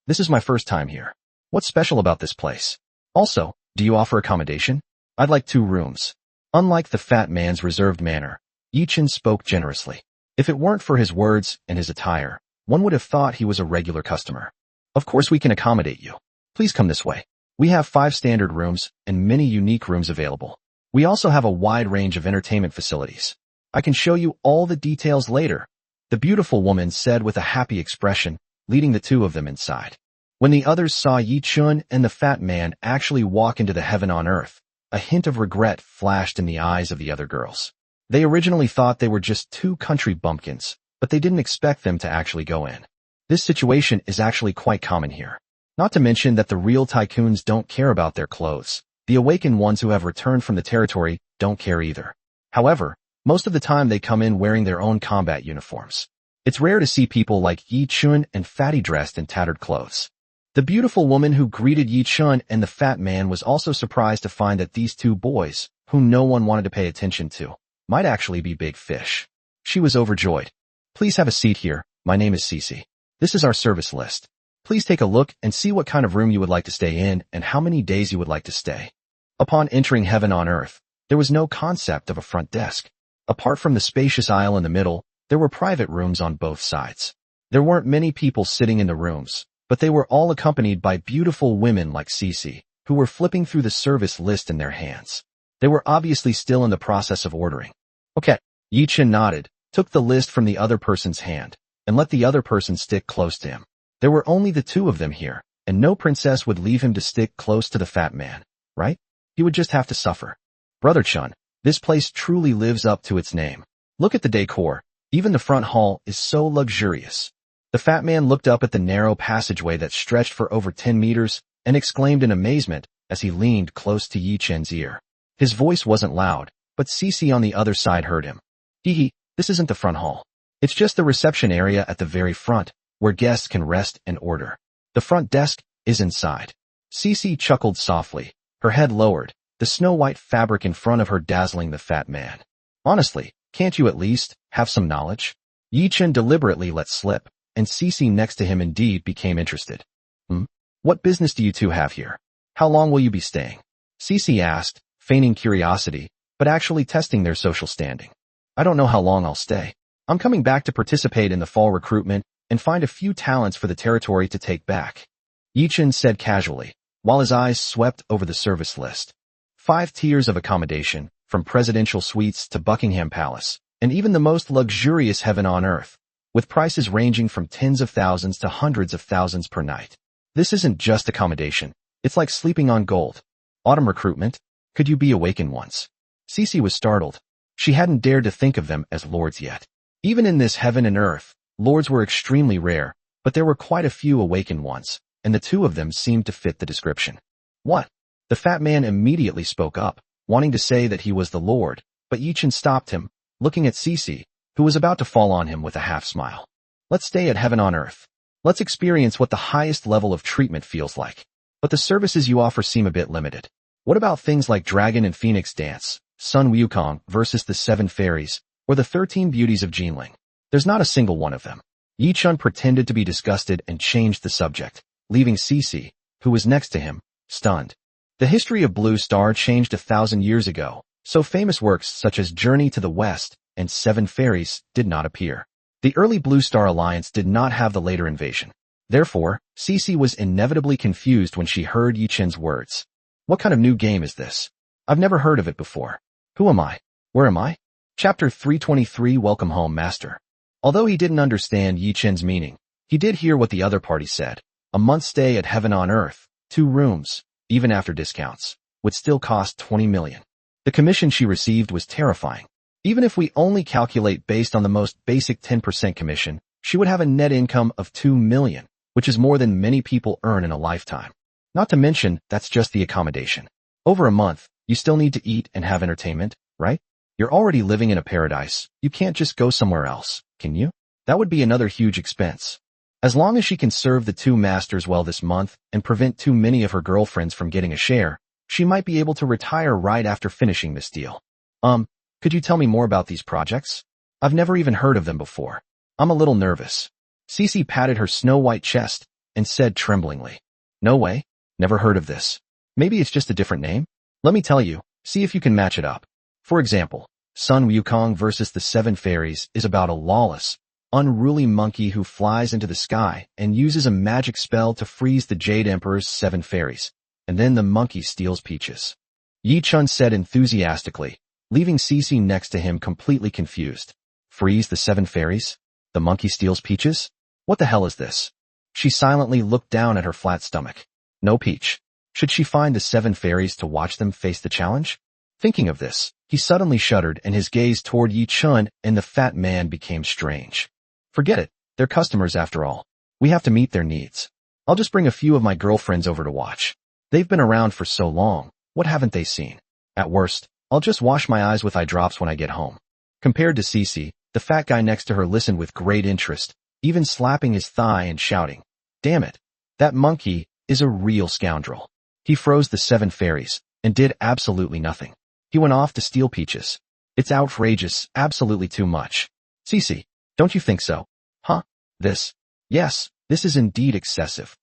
This is my first time here. What's special about this place? Also, do you offer accommodation? I'd like 2 rooms. Unlike the fat man's reserved manner, Yichin spoke generously. If it weren't for his words and his attire, one would have thought he was a regular customer. Of course we can accommodate you. Please come this way. We have 5 standard rooms and many unique rooms available. We also have a wide range of entertainment facilities. I can show you all the details later, the beautiful woman said with a happy expression, leading the two of them inside. When the others saw Yi Chun and the fat man actually walk into the heaven on earth, a hint of regret flashed in the eyes of the other girls. They originally thought they were just 2 country bumpkins, but they didn't expect them to actually go in. This situation is actually quite common here. Not to mention that the real tycoons don't care about their clothes. The awakened ones who have returned from the territory don't care either. However, most of the time they come in wearing their own combat uniforms. It's rare to see people like Yi Chun and Fatty dressed in tattered clothes. The beautiful woman who greeted Yi Chun and the fat man was also surprised to find that these 2 boys, whom no one wanted to pay attention to, might actually be big fish. She was overjoyed. Please have a seat here. My name is Cece. This is our service list. Please take a look and see what kind of room you would like to stay in and how many days you would like to stay. Upon entering heaven on earth, there was no concept of a front desk. Apart from the spacious aisle in the middle, there were private rooms on both sides. There weren't many people sitting in the rooms, but they were all accompanied by beautiful women like Cece, who were flipping through the service list in their hands. They were obviously still in the process of ordering. Okay. Yi Chun nodded, took the list from the other person's hand, and let the other person stick close to him. There were only the 2 of them here, and no princess would leave him to stick close to the fat man, right? He would just have to suffer. Brother Chun, this place truly lives up to its name. Look at the decor. Even the front hall is so luxurious. The fat man looked up at the narrow passageway that stretched for over 10 meters and exclaimed in amazement as he leaned close to Yi Chun's ear. His voice wasn't loud, but Cece on the other side heard him. This isn't the front hall. It's just the reception area at the very front, where guests can rest and order. The front desk is inside. Cece chuckled softly, her head lowered, the snow-white fabric in front of her dazzling the fat man. Honestly, can't you at least have some knowledge? Yi Chun deliberately let slip, and Cece next to him indeed became interested. What business do you 2 have here? How long will you be staying? Cece asked, feigning curiosity, but actually testing their social standing. I don't know how long I'll stay. I'm coming back to participate in the fall recruitment and find a few talents for the territory to take back. Yi Chun said casually, while his eyes swept over the service list. 5 tiers of accommodation, from presidential suites to Buckingham Palace, and even the most luxurious heaven on earth, with prices ranging from tens of thousands to hundreds of thousands per night. This isn't just accommodation. It's like sleeping on gold. Autumn recruitment? Could you be awakened once? Cece was startled. She hadn't dared to think of them as lords yet. Even in this heaven and earth, lords were extremely rare, but there were quite a few awakened ones, and the 2 of them seemed to fit the description. What? The fat man immediately spoke up, wanting to say that he was the lord, but Yi Chun stopped him, looking at Cece, who was about to fall on him with a half-smile. Let's stay at heaven on earth. Let's experience what the highest level of treatment feels like. But the services you offer seem a bit limited. What about things like Dragon and Phoenix Dance, Sun Wukong versus the 7 Fairies, or the 13 Beauties of Jinling? There's not a single one of them. Yi Chun pretended to be disgusted and changed the subject, leaving Cece, who was next to him, stunned. The history of Blue Star changed 1,000 years ago, so famous works such as Journey to the West and 7 Fairies did not appear. The early Blue Star Alliance did not have the later invasion. Therefore, Cece was inevitably confused when she heard Yi Chun's words. What kind of new game is this? I've never heard of it before. Who am I? Where am I? Chapter 323 Welcome Home, Master. Although he didn't understand Yi Chun's meaning, he did hear what the other party said. A month's stay at heaven on earth, 2 rooms, even after discounts, would still cost 20 million. The commission she received was terrifying. Even if we only calculate based on the most basic 10% commission, she would have a net income of 2 million, which is more than many people earn in a lifetime. Not to mention, that's just the accommodation. Over a month, you still need to eat and have entertainment, right? You're already living in a paradise. You can't just go somewhere else, can you? That would be another huge expense. As long as she can serve the 2 masters well this month and prevent too many of her girlfriends from getting a share, she might be able to retire right after finishing this deal. Could you tell me more about these projects? I've never even heard of them before. I'm a little nervous. Cece patted her snow-white chest and said tremblingly, No way, never heard of this. Maybe it's just a different name? Let me tell you, see if you can match it up. For example, Sun Wukong versus the Seven Fairies is about a lawless, unruly monkey who flies into the sky and uses a magic spell to freeze the Jade Emperor's 7 fairies, and then the monkey steals Peaches. Yi Chun said enthusiastically, leaving Cece next to him completely confused. Freeze the 7 fairies? The monkey steals Peaches? What the hell is this? She silently looked down at her flat stomach. No Peach. Should she find the 7 fairies to watch them face the challenge? Thinking of this, he suddenly shuddered and his gaze toward Yi Chun and the fat man became strange. Forget it, they're customers after all. We have to meet their needs. I'll just bring a few of my girlfriends over to watch. They've been around for so long, what haven't they seen? At worst, I'll just wash my eyes with eye drops when I get home. Compared to Cece, the fat guy next to her listened with great interest, even slapping his thigh and shouting, "Damn it, that monkey is a real scoundrel. He froze the 7 fairies and did absolutely nothing. He went off to steal Peaches. It's outrageous, absolutely too much. Cece, don't you think so? Huh? Yes, this is indeed excessive."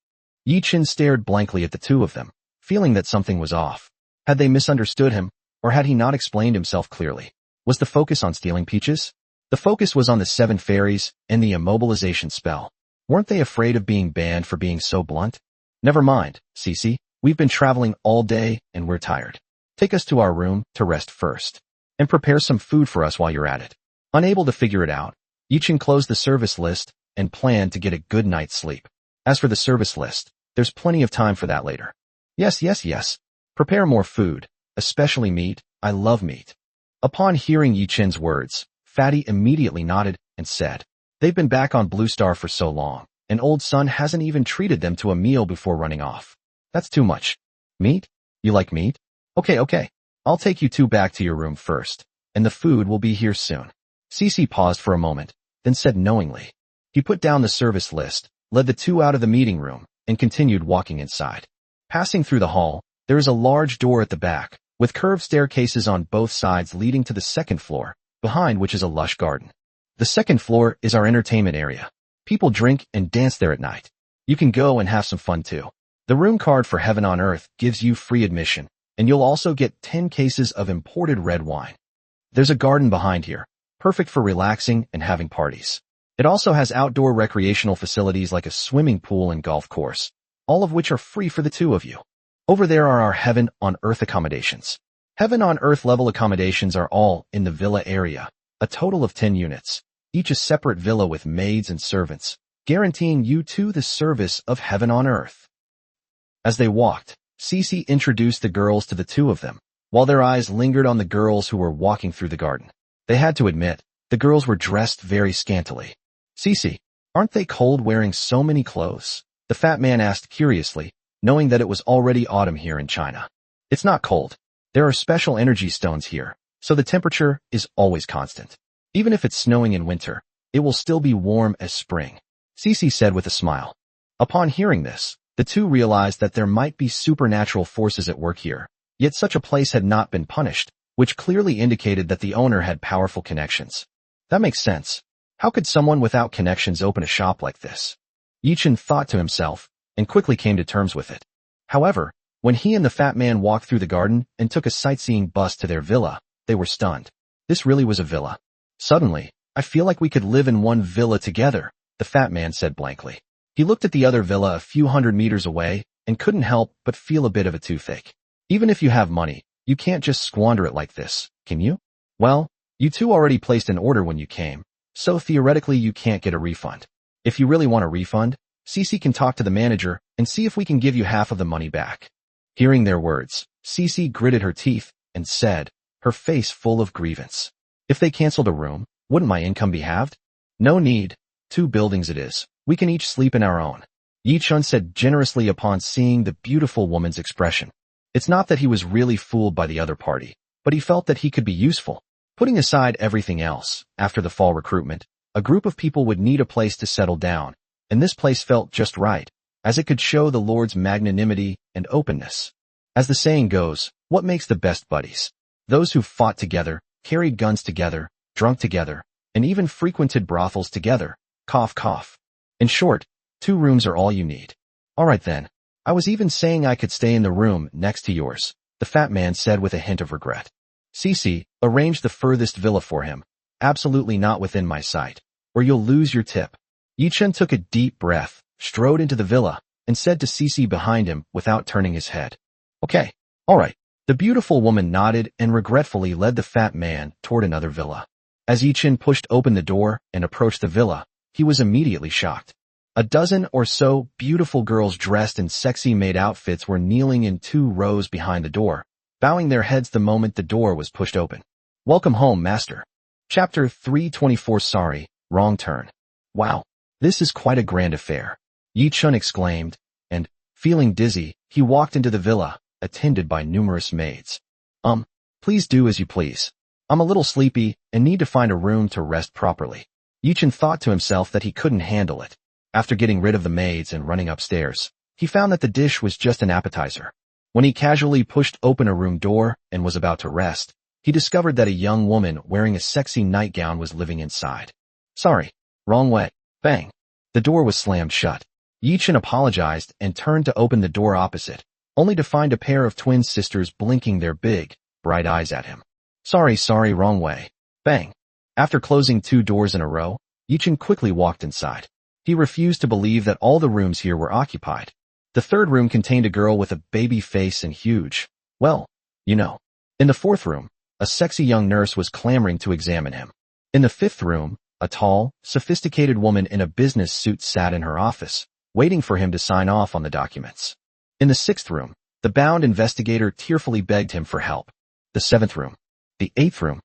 Yi Chun stared blankly at the two of them, feeling that something was off. Had they misunderstood him, or had he not explained himself clearly? Was the focus on stealing Peaches? The focus was on the 7 fairies and the immobilization spell. Weren't they afraid of being banned for being so blunt? Never mind, Cece, we've been traveling all day and we're tired. Take us to our room to rest first. And prepare some food for us while you're at it. Unable to figure it out, Yi Chun closed the service list and planned to get a good night's sleep. As for the service list, there's plenty of time for that later. Yes. Prepare more food, especially meat. I love meat. Upon hearing Yi Chun's words, Fatty immediately nodded and said, "They've been back on Blue Star for so long, and Old Sun hasn't even treated them to a meal before running off. That's too much. Meat? You like meat? Okay. I'll take you two back to your room first, and the food will be here soon." Cece paused for a moment, then said knowingly. He put down the service list, led the two out of the meeting room, and continued walking inside. Passing through the hall, there is a large door at the back, with curved staircases on both sides leading to the second floor, behind which is a lush garden. The second floor is our entertainment area. People drink and dance there at night. You can go and have some fun too. The room card for Heaven on Earth gives you free admission, and you'll also get 10 cases of imported red wine. There's a garden behind here, perfect for relaxing and having parties. It also has outdoor recreational facilities like a swimming pool and golf course, all of which are free for the two of you. Over there are our Heaven on Earth accommodations. Heaven on Earth level accommodations are all in the villa area, a total of 10 units, each a separate villa with maids and servants, guaranteeing you the service of Heaven on Earth. As they walked, Cece introduced the girls to the two of them, while their eyes lingered on the girls who were walking through the garden. They had to admit, the girls were dressed very scantily. "Cece, aren't they cold wearing so many clothes?" the fat man asked curiously, knowing that it was already autumn here in China. "It's not cold. There are special energy stones here, so the temperature is always constant. Even if it's snowing in winter, it will still be warm as spring," Cece said with a smile. Upon hearing this, the two realized that there might be supernatural forces at work here, yet such a place had not been punished, which clearly indicated that the owner had powerful connections. That makes sense. How could someone without connections open a shop like this? Yi Chun thought to himself, and quickly came to terms with it. However, when he and the fat man walked through the garden and took a sightseeing bus to their villa, they were stunned. This really was a villa. "Suddenly, I feel like we could live in one villa together," the fat man said blankly. He looked at the other villa a few hundred meters away and couldn't help but feel a bit of a toothache. Even if you have money, you can't just squander it like this, can you? Well, you two already placed an order when you came, so theoretically you can't get a refund. If you really want a refund, Cece can talk to the manager and see if we can give you half of the money back. Hearing their words, Cece gritted her teeth and said, her face full of grievance, "If they canceled a room, wouldn't my income be halved?" "No need. 2 buildings it is. We can each sleep in our own," Yi Chun said generously upon seeing the beautiful woman's expression. It's not that he was really fooled by the other party, but he felt that he could be useful. Putting aside everything else, after the fall recruitment, a group of people would need a place to settle down, and this place felt just right, as it could show the Lord's magnanimity and openness. As the saying goes, what makes the best buddies? Those who fought together, carried guns together, drunk together, and even frequented brothels together. Cough, cough. In short, 2 rooms are all you need. All right then. I was even saying I could stay in the room next to yours, the fat man said with a hint of regret. Cece, arrange the furthest villa for him. Absolutely not within my sight, or you'll lose your tip. Yi-Chun took a deep breath, strode into the villa, and said to Cece behind him without turning his head. Okay, all right. The beautiful woman nodded and regretfully led the fat man toward another villa. As Yi-Chun pushed open the door and approached the villa, he was immediately shocked. A dozen or so beautiful girls dressed in sexy maid outfits were kneeling in 2 rows behind the door, bowing their heads the moment the door was pushed open. Welcome home, master. Chapter 324. Sorry, wrong turn. Wow, this is quite a grand affair, Yi-Chun exclaimed, and, feeling dizzy, he walked into the villa, attended by numerous maids. Please do as you please. I'm a little sleepy and need to find a room to rest properly. Yi-Chun thought to himself that he couldn't handle it. After getting rid of the maids and running upstairs, he found that the dish was just an appetizer. When he casually pushed open a room door and was about to rest, he discovered that a young woman wearing a sexy nightgown was living inside. Sorry, wrong way. Bang. The door was slammed shut. Yi-Chun apologized and turned to open the door opposite, only to find a pair of twin sisters blinking their big, bright eyes at him. Sorry, wrong way. Bang. After closing 2 doors in a row, Yi-Chun quickly walked inside. He refused to believe that all the rooms here were occupied. The 3rd room contained a girl with a baby face and huge, well, you know. In the 4th room, a sexy young nurse was clamoring to examine him. In the 5th room, a tall, sophisticated woman in a business suit sat in her office, waiting for him to sign off on the documents. In the 6th room, the bound investigator tearfully begged him for help. The 7th room, the 8th room.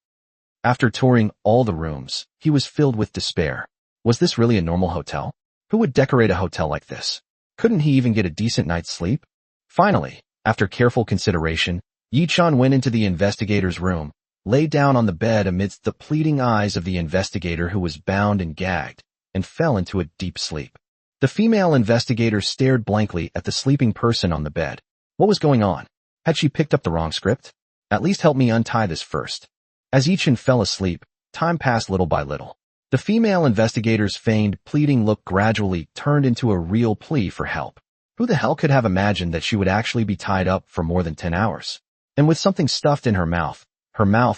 After touring all the rooms, he was filled with despair. Was this really a normal hotel? Who would decorate a hotel like this? Couldn't he even get a decent night's sleep? Finally, after careful consideration, Yi-Chun went into the investigator's room, lay down on the bed amidst the pleading eyes of the investigator who was bound and gagged, and fell into a deep sleep. The female investigator stared blankly at the sleeping person on the bed. What was going on? Had she picked up the wrong script? At least help me untie this first. As Yi-Chun fell asleep, time passed little by little. The female investigator's feigned, pleading look gradually turned into a real plea for help. Who the hell could have imagined that she would actually be tied up for more than 10 hours? And with something stuffed in her mouth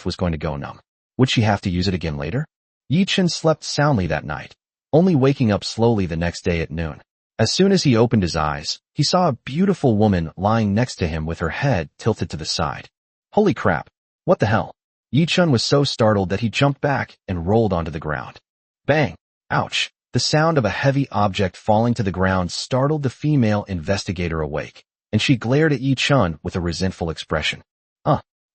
was going to go numb. Would she have to use it again later? Yi-Chun slept soundly that night, only waking up slowly the next day at noon. As soon as he opened his eyes, he saw a beautiful woman lying next to him with her head tilted to the side. Holy crap! What the hell? Yi-Chun was so startled that he jumped back and rolled onto the ground. Bang! Ouch! The sound of a heavy object falling to the ground startled the female investigator awake, and she glared at Yi-Chun with a resentful expression.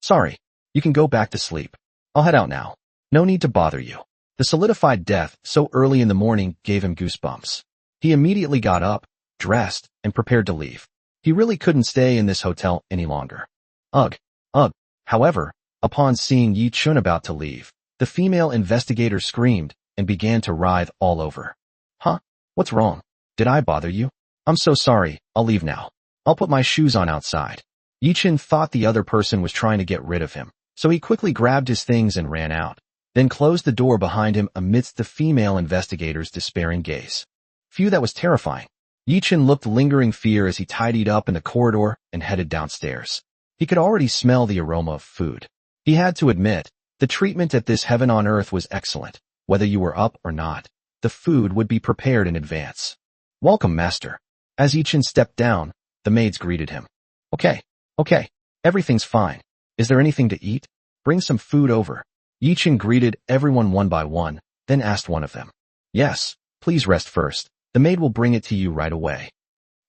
Sorry. You can go back to sleep. I'll head out now. No need to bother you. The solidified death so early in the morning gave him goosebumps. He immediately got up, dressed, and prepared to leave. He really couldn't stay in this hotel any longer. Ugh. However, upon seeing Yi-Chun about to leave, the female investigator screamed and began to writhe all over. Huh? What's wrong? Did I bother you? I'm so sorry, I'll leave now. I'll put my shoes on outside. Yi-Chun thought the other person was trying to get rid of him, so he quickly grabbed his things and ran out, then closed the door behind him amidst the female investigator's despairing gaze. Phew, that was terrifying. Yi-Chun looked lingering fear as he tidied up in the corridor and headed downstairs. He could already smell the aroma of food. He had to admit, the treatment at this heaven on earth was excellent. Whether you were up or not, the food would be prepared in advance. Welcome, master. As Yi-Chun stepped down, the maids greeted him. Okay, everything's fine. Is there anything to eat? Bring some food over. Yi-Chun greeted everyone one by one, then asked one of them. Yes, please rest first. The maid will bring it to you right away.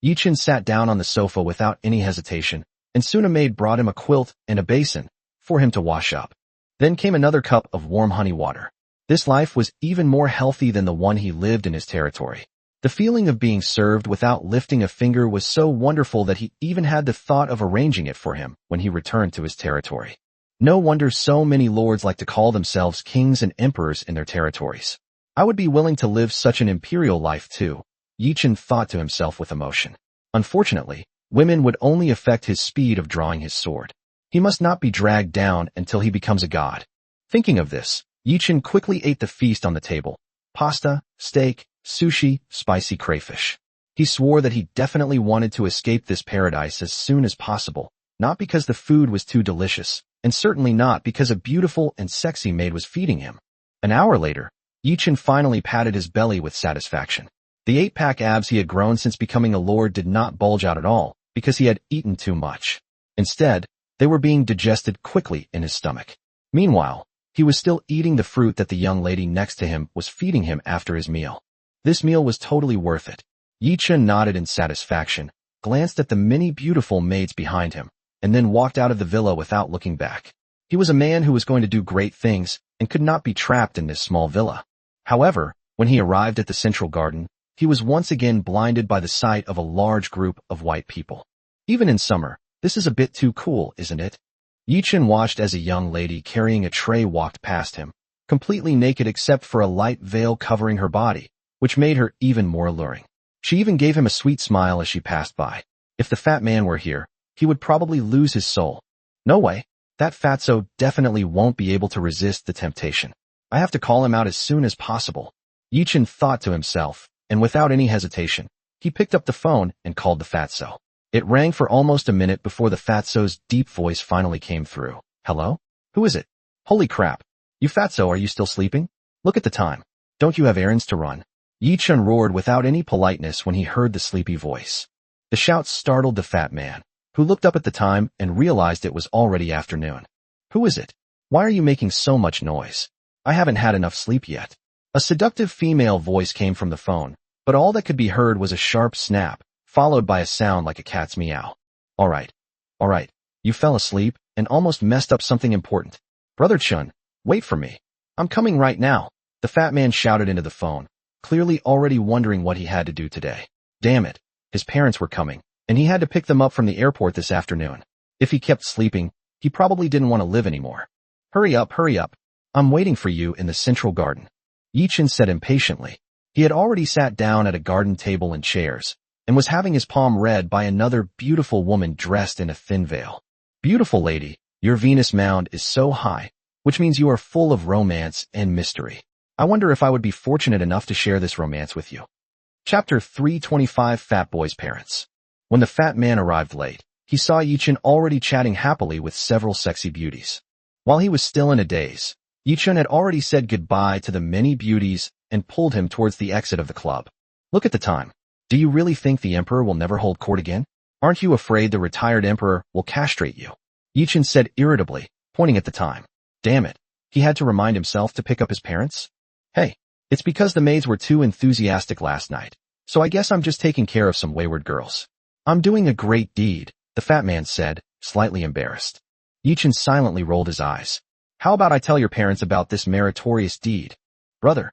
Yi-Chun sat down on the sofa without any hesitation, and soon a maid brought him a quilt and a basin for him to wash up. Then came another cup of warm honey water. This life was even more healthy than the one he lived in his territory. The feeling of being served without lifting a finger was so wonderful that he even had the thought of arranging it for him when he returned to his territory. No wonder so many lords like to call themselves kings and emperors in their territories. I would be willing to live such an imperial life too, Yi-Chun thought to himself with emotion. Unfortunately, women would only affect his speed of drawing his sword. He must not be dragged down until he becomes a god. Thinking of this, Yi-Chun quickly ate the feast on the table. Pasta, steak, sushi, spicy crayfish. He swore that he definitely wanted to escape this paradise as soon as possible, not because the food was too delicious, and certainly not because a beautiful and sexy maid was feeding him. An hour later, Yichin finally patted his belly with satisfaction. The 8-pack abs he had grown since becoming a lord did not bulge out at all, because he had eaten too much. Instead, they were being digested quickly in his stomach. Meanwhile, he was still eating the fruit that the young lady next to him was feeding him after his meal. This meal was totally worth it. Yichin nodded in satisfaction, glanced at the many beautiful maids behind him, and then walked out of the villa without looking back. He was a man who was going to do great things and could not be trapped in this small villa. However, when he arrived at the central garden, he was once again blinded by the sight of a large group of white people. Even in summer, this is a bit too cool, isn't it? Yichin watched as a young lady carrying a tray walked past him, completely naked except for a light veil covering her body, which made her even more alluring. She even gave him a sweet smile as she passed by. If the fat man were here, he would probably lose his soul. No way, that fatso definitely won't be able to resist the temptation. I have to call him out as soon as possible. Yichin thought to himself, and without any hesitation, he picked up the phone and called the fatso. It rang for almost a minute before the fatso's deep voice finally came through. Hello? Who is it? Holy crap. You fatso, are you still sleeping? Look at the time. Don't you have errands to run? Yichin roared without any politeness when he heard the sleepy voice. The shout startled the fat man, who looked up at the time and realized it was already afternoon. Who is it? Why are you making so much noise? I haven't had enough sleep yet. A seductive female voice came from the phone, but all that could be heard was a sharp snap, followed by a sound like a cat's meow. All right. You fell asleep and almost messed up something important. Brother Chun, wait for me. I'm coming right now. The fat man shouted into the phone, clearly already wondering what he had to do today. Damn it. His parents were coming, and he had to pick them up from the airport this afternoon. If he kept sleeping, he probably didn't want to live anymore. Hurry up. I'm waiting for you in the central garden. Yichin said impatiently. He had already sat down at a garden table and chairs, and was having his palm read by another beautiful woman dressed in a thin veil. Beautiful lady, your Venus mound is so high, which means you are full of romance and mystery. I wonder if I would be fortunate enough to share this romance with you. Chapter 325 Fat Boy's Parents. When the fat man arrived late, he saw Yichin already chatting happily with several sexy beauties. While he was still in a daze, Yichin had already said goodbye to the many beauties and pulled him towards the exit of the club. Look at the time. Do you really think the emperor will never hold court again? Aren't you afraid the retired emperor will castrate you? Yichin said irritably, pointing at the time. Damn it. He had to remind himself to pick up his parents? Hey, it's because the maids were too enthusiastic last night, so I guess I'm just taking care of some wayward girls. I'm doing a great deed, the fat man said, slightly embarrassed. Yichin silently rolled his eyes. How about I tell your parents about this meritorious deed? Brother,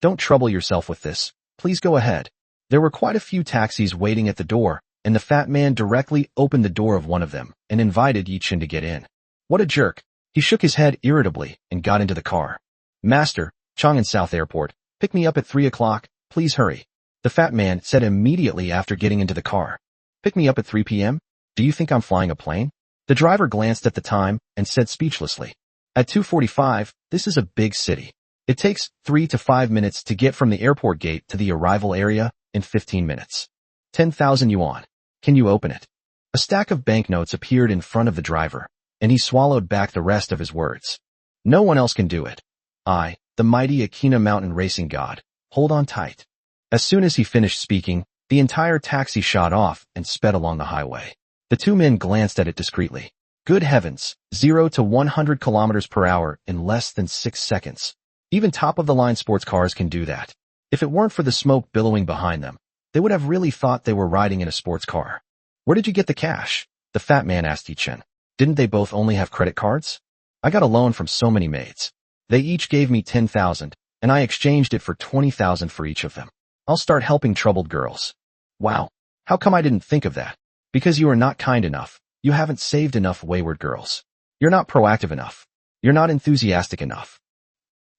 don't trouble yourself with this. Please go ahead. There were quite a few taxis waiting at the door, and the fat man directly opened the door of one of them and invited Yichin to get in. What a jerk. He shook his head irritably and got into the car. Master, Chang'an South Airport, pick me up at 3 o'clock, please hurry. The fat man said immediately after getting into the car. Pick me up at 3 p.m.? Do you think I'm flying a plane? The driver glanced at the time and said speechlessly. At 2:45, this is a big city. It takes 3 to 5 minutes to get from the airport gate to the arrival area in 15 minutes. 10,000 yuan. Can you open it? A stack of banknotes appeared in front of the driver, and he swallowed back the rest of his words. No one else can do it. I, the mighty Akina mountain racing god, hold on tight. As soon as he finished speaking, the entire taxi shot off and sped along the highway. The two men glanced at it discreetly. Good heavens, 0 to 100 kilometers per hour in less than 6 seconds. Even top-of-the-line sports cars can do that. If it weren't for the smoke billowing behind them, they would have really thought they were riding in a sports car. Where did you get the cash? The fat man asked Yichin. Didn't they both only have credit cards? I got a loan from so many maids. They each gave me 10,000, and I exchanged it for 20,000 for each of them. I'll start helping troubled girls. Wow, how come I didn't think of that? Because you are not kind enough. You haven't saved enough wayward girls. You're not proactive enough. You're not enthusiastic enough.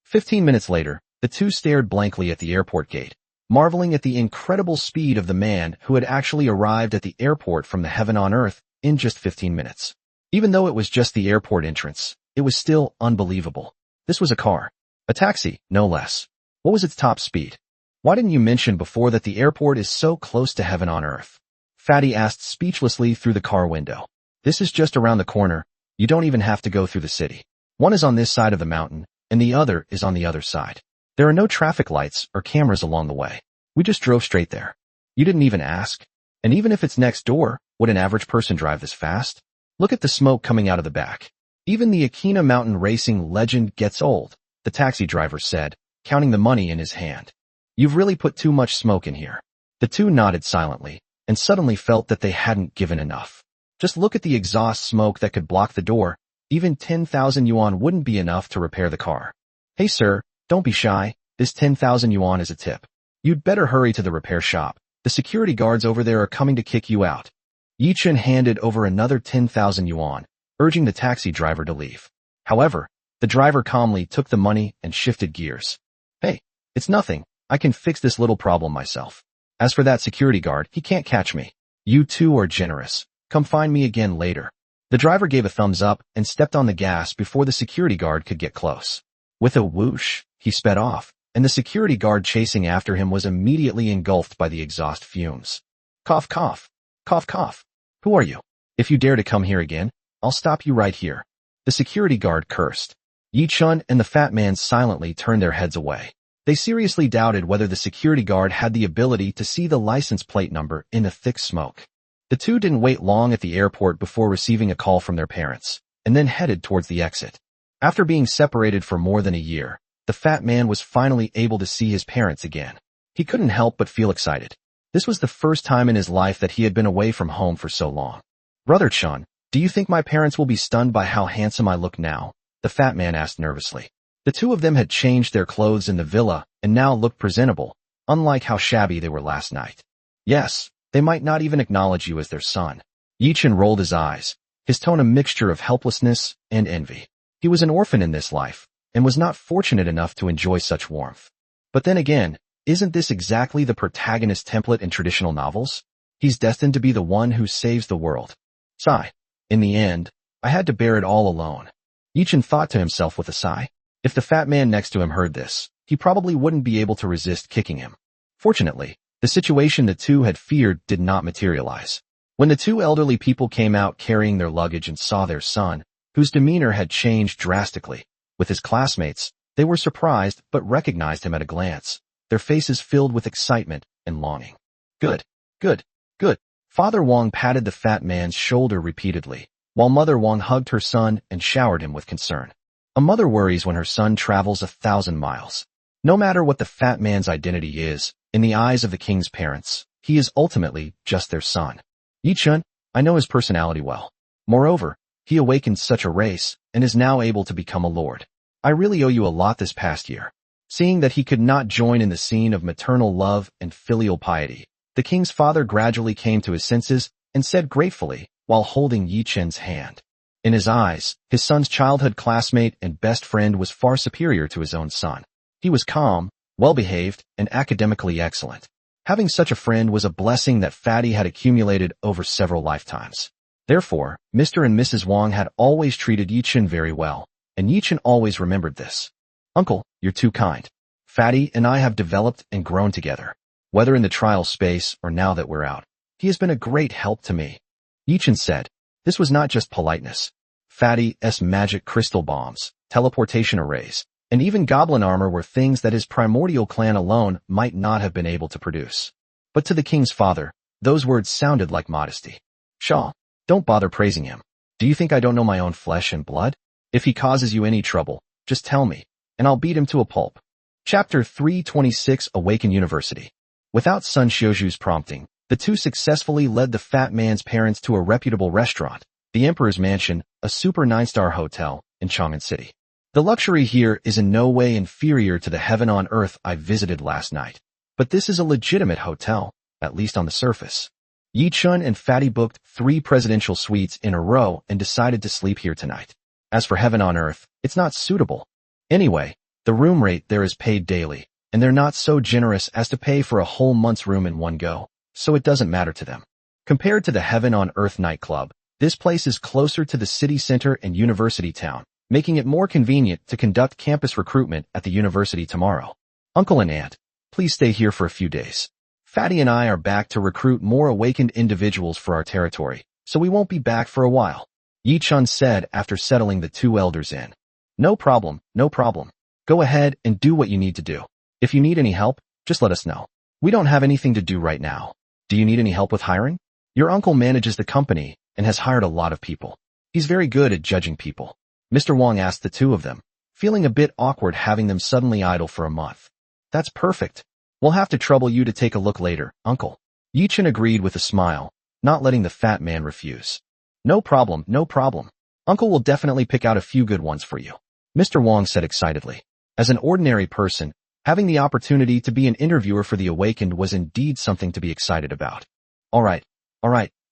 15 minutes later, the two stared blankly at the airport gate, marveling at the incredible speed of the man who had actually arrived at the airport from the heaven on earth in just 15 minutes. Even though it was just the airport entrance, it was still unbelievable. This was a car. A taxi, no less. What was its top speed? Why didn't you mention before that the airport is so close to heaven on earth? Fatty asked speechlessly through the car window. This is just around the corner. You don't even have to go through the city. One is on this side of the mountain, and the other is on the other side. There are no traffic lights or cameras along the way. We just drove straight there. You didn't even ask. And even if it's next door, would an average person drive this fast? Look at the smoke coming out of the back. Even the Akina mountain racing legend gets old, the taxi driver said, counting the money in his hand. You've really put too much smoke in here. The two nodded silently, and suddenly felt that they hadn't given enough. Just look at the exhaust smoke that could block the door. Even 10,000 yuan wouldn't be enough to repair the car. Hey sir, don't be shy, this 10,000 yuan is a tip. You'd better hurry to the repair shop. The security guards over there are coming to kick you out. Yi Chen handed over another 10,000 yuan, urging the taxi driver to leave. However, the driver calmly took the money and shifted gears. Hey, it's nothing. I can fix this little problem myself. As for that security guard, he can't catch me. You two are generous. Come find me again later. The driver gave a thumbs up and stepped on the gas before the security guard could get close. With a whoosh, he sped off, and the security guard chasing after him was immediately engulfed by the exhaust fumes. Cough, cough. Cough, cough. Who are you? If you dare to come here again, I'll stop you right here. The security guard cursed. Yi Chun and the fat man silently turned their heads away. They seriously doubted whether the security guard had the ability to see the license plate number in the thick smoke. The two didn't wait long at the airport before receiving a call from their parents, and then headed towards the exit. After being separated for more than a year, the fat man was finally able to see his parents again. He couldn't help but feel excited. This was the first time in his life that he had been away from home for so long. Brother Chun, do you think my parents will be stunned by how handsome I look now? The fat man asked nervously. The two of them had changed their clothes in the villa and now looked presentable, unlike how shabby they were last night. Yes, they might not even acknowledge you as their son. Yi Chen rolled his eyes, his tone a mixture of helplessness and envy. He was an orphan in this life, and was not fortunate enough to enjoy such warmth. But then again, isn't this exactly the protagonist template in traditional novels? He's destined to be the one who saves the world. Sigh. In the end, I had to bear it all alone. Yi Chen thought to himself with a sigh. If the fat man next to him heard this, he probably wouldn't be able to resist kicking him. Fortunately, the situation the two had feared did not materialize. When the two elderly people came out carrying their luggage and saw their son, whose demeanor had changed drastically, with his classmates, they were surprised but recognized him at a glance, their faces filled with excitement and longing. Good, good, good. Father Wang patted the fat man's shoulder repeatedly, while Mother Wang hugged her son and showered him with concern. A mother worries when her son travels 1,000 miles. No matter what the fat man's identity is, in the eyes of the king's parents, he is ultimately just their son. Yi Chun, I know his personality well. Moreover, he awakened such a race and is now able to become a lord. I really owe you a lot this past year. Seeing that he could not join in the scene of maternal love and filial piety, the king's father gradually came to his senses and said gratefully, while holding Yi Chen's hand. In his eyes, his son's childhood classmate and best friend was far superior to his own son. He was calm, well-behaved, and academically excellent. Having such a friend was a blessing that Fatty had accumulated over several lifetimes. Therefore, Mr. and Mrs. Wang had always treated Yi Chen very well, and Yi Chen always remembered this. Uncle, you're too kind. Fatty and I have developed and grown together. Whether in the trial space or now that we're out, he has been a great help to me. Yi Chen said. This was not just politeness. Fatty's magic crystal bombs, teleportation arrays, and even goblin armor were things that his primordial clan alone might not have been able to produce. But to the king's father, those words sounded like modesty. Shaw, don't bother praising him. Do you think I don't know my own flesh and blood? If he causes you any trouble, just tell me, and I'll beat him to a pulp. Chapter 326 Awaken University. Without Sun Xiuju's prompting, the two successfully led the fat man's parents to a reputable restaurant, the Emperor's Mansion, a super 9-star hotel in Chang'an City. The luxury here is in no way inferior to the heaven on earth I visited last night, but this is a legitimate hotel, at least on the surface. Yi Chun and Fatty booked 3 presidential suites in a row and decided to sleep here tonight. As for heaven on earth, it's not suitable. Anyway, the room rate there is paid daily, and they're not so generous as to pay for a whole month's room in one go, so it doesn't matter to them. Compared to the Heaven on Earth nightclub, this place is closer to the city center and university town, making it more convenient to conduct campus recruitment at the university tomorrow. Uncle and Aunt, please stay here for a few days. Fatty and I are back to recruit more awakened individuals for our territory, so we won't be back for a while. Yi Chun said after settling the two elders in. No problem, no problem. Go ahead and do what you need to do. If you need any help, just let us know. We don't have anything to do right now. Do you need any help with hiring? Your uncle manages the company and has hired a lot of people. He's very good at judging people. Mr. Wong asked the two of them, feeling a bit awkward having them suddenly idle for a month. That's perfect. We'll have to trouble you to take a look later, uncle. Yi Chun agreed with a smile, not letting the fat man refuse. No problem, no problem. Uncle will definitely pick out a few good ones for you. Mr. Wong said excitedly. As an ordinary person, having the opportunity to be an interviewer for the Awakened was indeed something to be excited about. All right,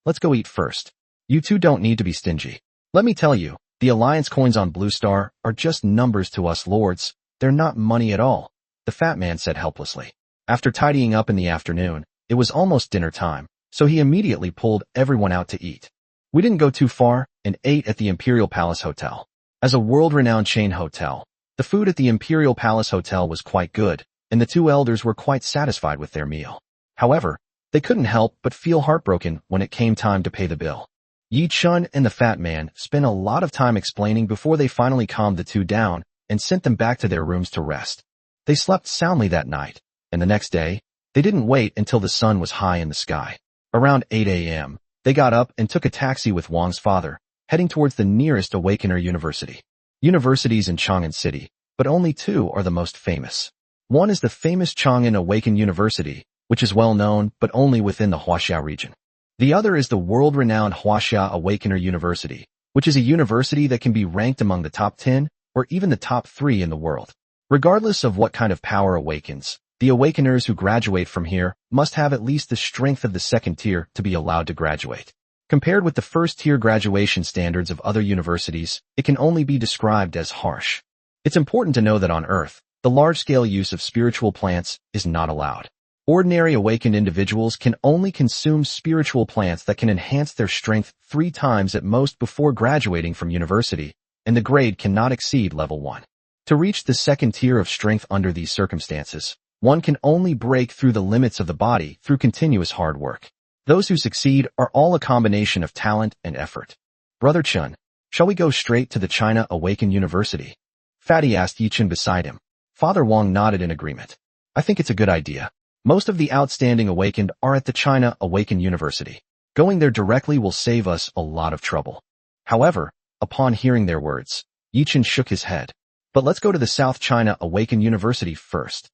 let's go eat first. You two don't need to be stingy. Let me tell you, the Alliance coins on Blue Star are just numbers to us lords. They're not money at all, the fat man said helplessly. After tidying up in the afternoon, it was almost dinner time, so he immediately pulled everyone out to eat. We didn't go too far and ate at the Imperial Palace Hotel. As a world-renowned chain hotel, the food at the Imperial Palace Hotel was quite good, and the two elders were quite satisfied with their meal. However, they couldn't help but feel heartbroken when it came time to pay the bill. Yi Chun and the fat man spent a lot of time explaining before they finally calmed the two down and sent them back to their rooms to rest. They slept soundly that night, and the next day, they didn't wait until the sun was high in the sky. Around 8 a.m., they got up and took a taxi with Wang's father, heading towards the nearest Awakener University. Universities in Chang'an City, but only two are the most famous. One is the famous Chang'an Awakened University, which is well known but only within the Huaxia region. The other is the world-renowned Huaxia Awakener University, which is a university that can be ranked among the top 10 or even the top 3 in the world. Regardless of what kind of power awakens, the awakeners who graduate from here must have at least the strength of the second tier to be allowed to graduate. Compared with the first-tier graduation standards of other universities, it can only be described as harsh. It's important to know that on Earth, the large-scale use of spiritual plants is not allowed. Ordinary awakened individuals can only consume spiritual plants that can enhance their strength 3 times at most before graduating from university, and the grade cannot exceed level 1. To reach the second tier of strength under these circumstances, one can only break through the limits of the body through continuous hard work. Those who succeed are all a combination of talent and effort. Brother Chun, shall we go straight to the China Awakened University? Fatty asked Yi Chun beside him. Father Wong nodded in agreement. I think it's a good idea. Most of the outstanding awakened are at the China Awakened University. Going there directly will save us a lot of trouble. However, upon hearing their words, Yi Chun shook his head. But let's go to the South China Awakened University first.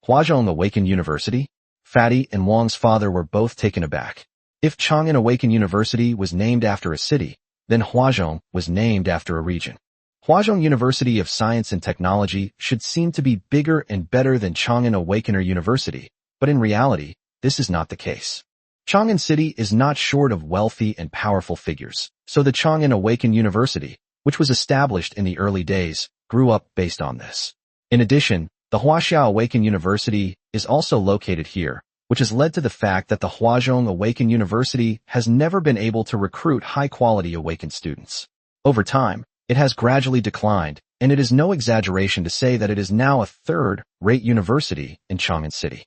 Huazhong Awakened University? Fatty and Wong's father were both taken aback. If Chang'an Awakened University was named after a city, then Huazhong was named after a region. Huazhong University of Science and Technology should seem to be bigger and better than Chang'an Awakener University, but in reality, this is not the case. Chang'an City is not short of wealthy and powerful figures, so the Chang'an Awakened University, which was established in the early days, grew up based on this. In addition, the Huaxia Awakened University is also located here, which has led to the fact that the Huazhong Awakened University has never been able to recruit high-quality awakened students. Over time, it has gradually declined, and it is no exaggeration to say that it is now a third-rate university in Chang'an City.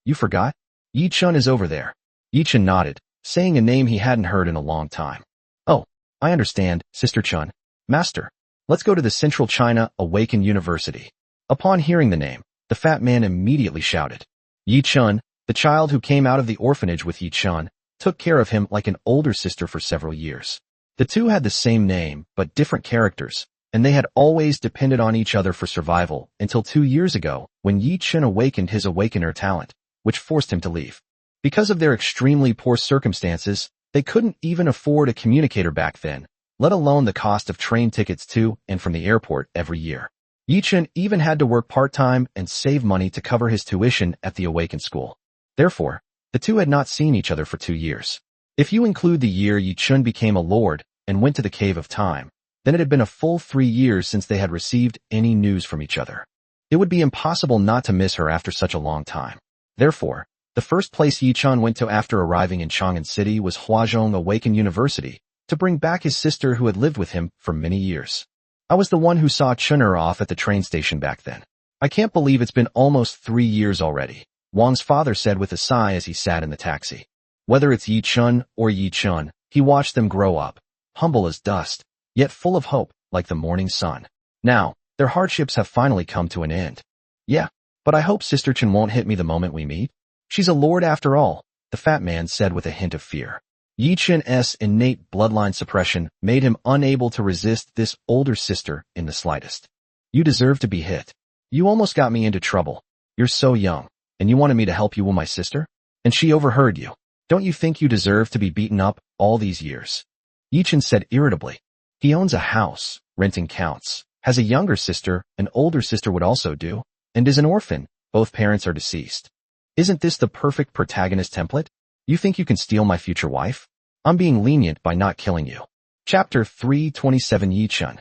You forgot? Yi Chun is over there. Yi Chun nodded, saying a name he hadn't heard in a long time. Oh, I understand, Sister Chun. Master, let's go to the Central China Awakened University. Upon hearing the name, the fat man immediately shouted. Yi Chun, the child who came out of the orphanage with Yi Chun, took care of him like an older sister for several years. The two had the same name, but different characters, and they had always depended on each other for survival until 2 years ago when Yi Chun awakened his awakener talent, which forced him to leave. Because of their extremely poor circumstances, they couldn't even afford a communicator back then, let alone the cost of train tickets to and from the airport every year. Yi Chun even had to work part-time and save money to cover his tuition at the awakened school. Therefore, the two had not seen each other for 2 years. If you include the year Yi Chun became a lord and went to the Cave of Time, then it had been a full 3 years since they had received any news from each other. It would be impossible not to miss her after such a long time. Therefore, the first place Yi Chun went to after arriving in Chang'an City was Huazhong Awakened University, to bring back his sister who had lived with him for many years. I was the one who saw Chun'er off at the train station back then. I can't believe it's been almost 3 years already, Wang's father said with a sigh as he sat in the taxi. Whether it's Yi Chun or Yi Chun, he watched them grow up, humble as dust, yet full of hope, like the morning sun. Now, their hardships have finally come to an end. Yeah, but I hope Sister Chen won't hit me the moment we meet. She's a lord after all, the fat man said with a hint of fear. Yi Chen's innate bloodline suppression made him unable to resist this older sister in the slightest. You deserve to be hit. You almost got me into trouble. You're so young, and you wanted me to help you with my sister? And she overheard you. Don't you think you deserve to be beaten up all these years? Yi Chen said irritably. He owns a house, renting counts, has a younger sister, an older sister would also do, and is an orphan, both parents are deceased. Isn't this the perfect protagonist template? You think you can steal my future wife? I'm being lenient by not killing you. Chapter 327 Yi Chen.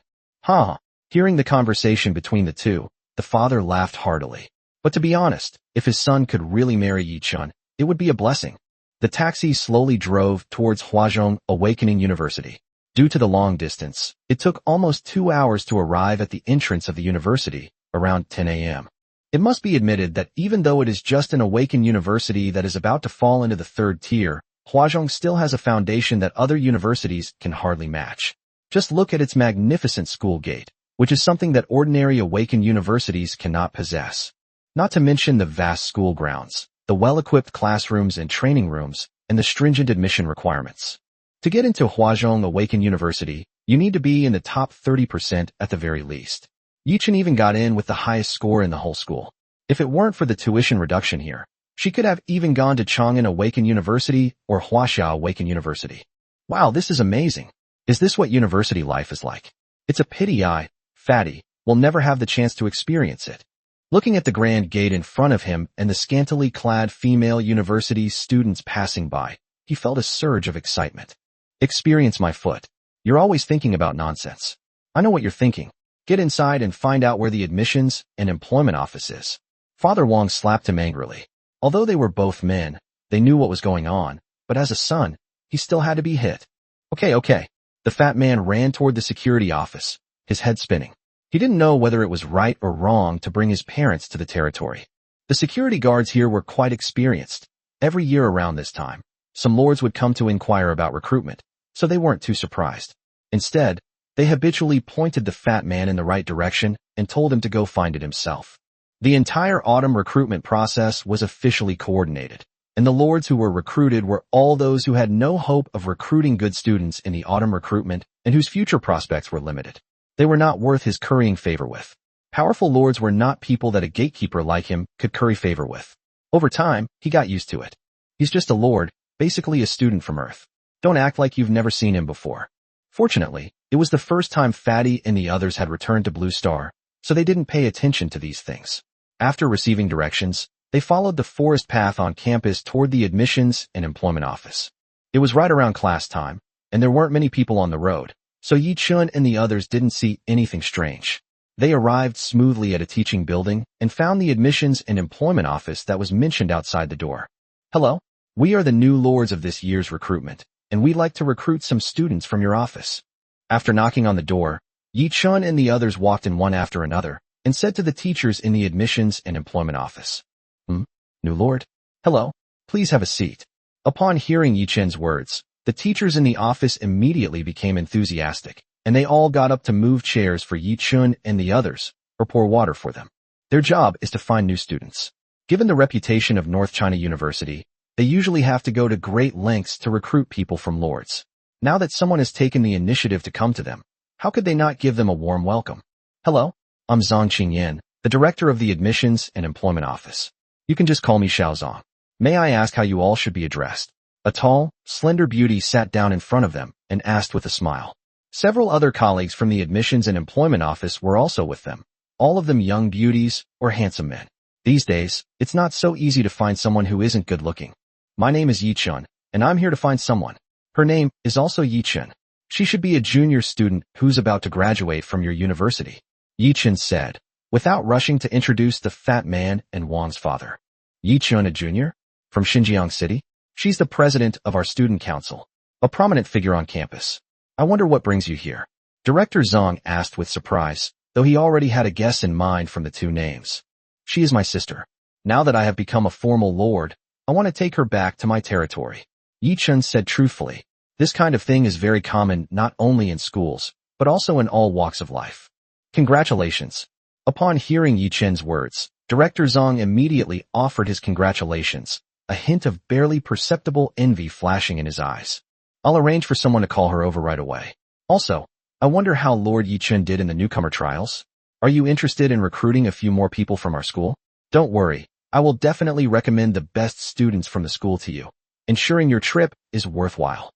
Hearing the conversation between the two, the father laughed heartily. But to be honest, if his son could really marry Yi Chen, it would be a blessing. The taxi slowly drove towards Huazhong Awakening University. Due to the long distance, it took almost 2 hours to arrive at the entrance of the university, around 10 a.m. It must be admitted that even though it is just an awakened university that is about to fall into the third tier, Huazhong still has a foundation that other universities can hardly match. Just look at its magnificent school gate, which is something that ordinary awakened universities cannot possess. Not to mention the vast school grounds, the well-equipped classrooms and training rooms, and the stringent admission requirements. To get into Huazhong Awakened University, you need to be in the top 30% at the very least. Yi Chen even got in with the highest score in the whole school. If it weren't for the tuition reduction here, she could have even gone to Chang'an Awakened University or Huaxia Awakened University. Wow, this is amazing. Is this what university life is like? It's a pity I, Fatty, will never have the chance to experience it. Looking at the grand gate in front of him and the scantily clad female university students passing by, he felt a surge of excitement. Experience my foot. You're always thinking about nonsense. I know what you're thinking. Get inside and find out where the admissions and employment office is. Father Wong slapped him angrily. Although they were both men, they knew what was going on, but as a son, he still had to be hit. Okay. The fat man ran toward the security office, his head spinning. He didn't know whether it was right or wrong to bring his parents to the territory. The security guards here were quite experienced. Every year around this time, some lords would come to inquire about recruitment, so they weren't too surprised. Instead, they habitually pointed the fat man in the right direction and told him to go find it himself. The entire autumn recruitment process was officially coordinated, and the lords who were recruited were all those who had no hope of recruiting good students in the autumn recruitment and whose future prospects were limited. They were not worth his currying favor with. Powerful lords were not people that a gatekeeper like him could curry favor with. Over time, he got used to it. He's just a lord, basically a student from Earth. Don't act like you've never seen him before. Fortunately, it was the first time Fatty and the others had returned to Blue Star, so they didn't pay attention to these things. After receiving directions, they followed the forest path on campus toward the admissions and employment office. It was right around class time, and there weren't many people on the road, so Yi Chen and the others didn't see anything strange. They arrived smoothly at a teaching building and found the admissions and employment office that was mentioned outside the door. Hello, we are the new lords of this year's recruitment, and we'd like to recruit some students from your office. After knocking on the door, Yi Chen and the others walked in one after another, and said to the teachers in the admissions and employment office, New Lord? Hello, please have a seat. Upon hearing Yi Chen's words, the teachers in the office immediately became enthusiastic, and they all got up to move chairs for Yi Chen and the others, or pour water for them. Their job is to find new students. Given the reputation of North China University, they usually have to go to great lengths to recruit people from lords. Now that someone has taken the initiative to come to them, how could they not give them a warm welcome? Hello? I'm Zhang Qingyan, the director of the Admissions and Employment Office. You can just call me Xiao Zhang. May I ask how you all should be addressed? A tall, slender beauty sat down in front of them and asked with a smile. Several other colleagues from the Admissions and Employment Office were also with them, all of them young beauties or handsome men. These days, it's not so easy to find someone who isn't good looking. My name is Yi Chen, and I'm here to find someone. Her name is also Yi Chen. She should be a junior student who's about to graduate from your university. Yi Chen said, without rushing to introduce the fat man and Wang's father. Yi Chen, a junior? From Xinjiang City? She's the president of our student council, a prominent figure on campus. I wonder what brings you here. Director Zhang asked with surprise, though he already had a guess in mind from the two names. She is my sister. Now that I have become a formal lord, I want to take her back to my territory. Yi Chen said truthfully. This kind of thing is very common not only in schools, but also in all walks of life. Congratulations. Upon hearing Yi Chen's words, Director Zhang immediately offered his congratulations, a hint of barely perceptible envy flashing in his eyes. I'll arrange for someone to call her over right away. Also, I wonder how Lord Yi Chen did in the newcomer trials? Are you interested in recruiting a few more people from our school? Don't worry, I will definitely recommend the best students from the school to you, ensuring your trip is worthwhile.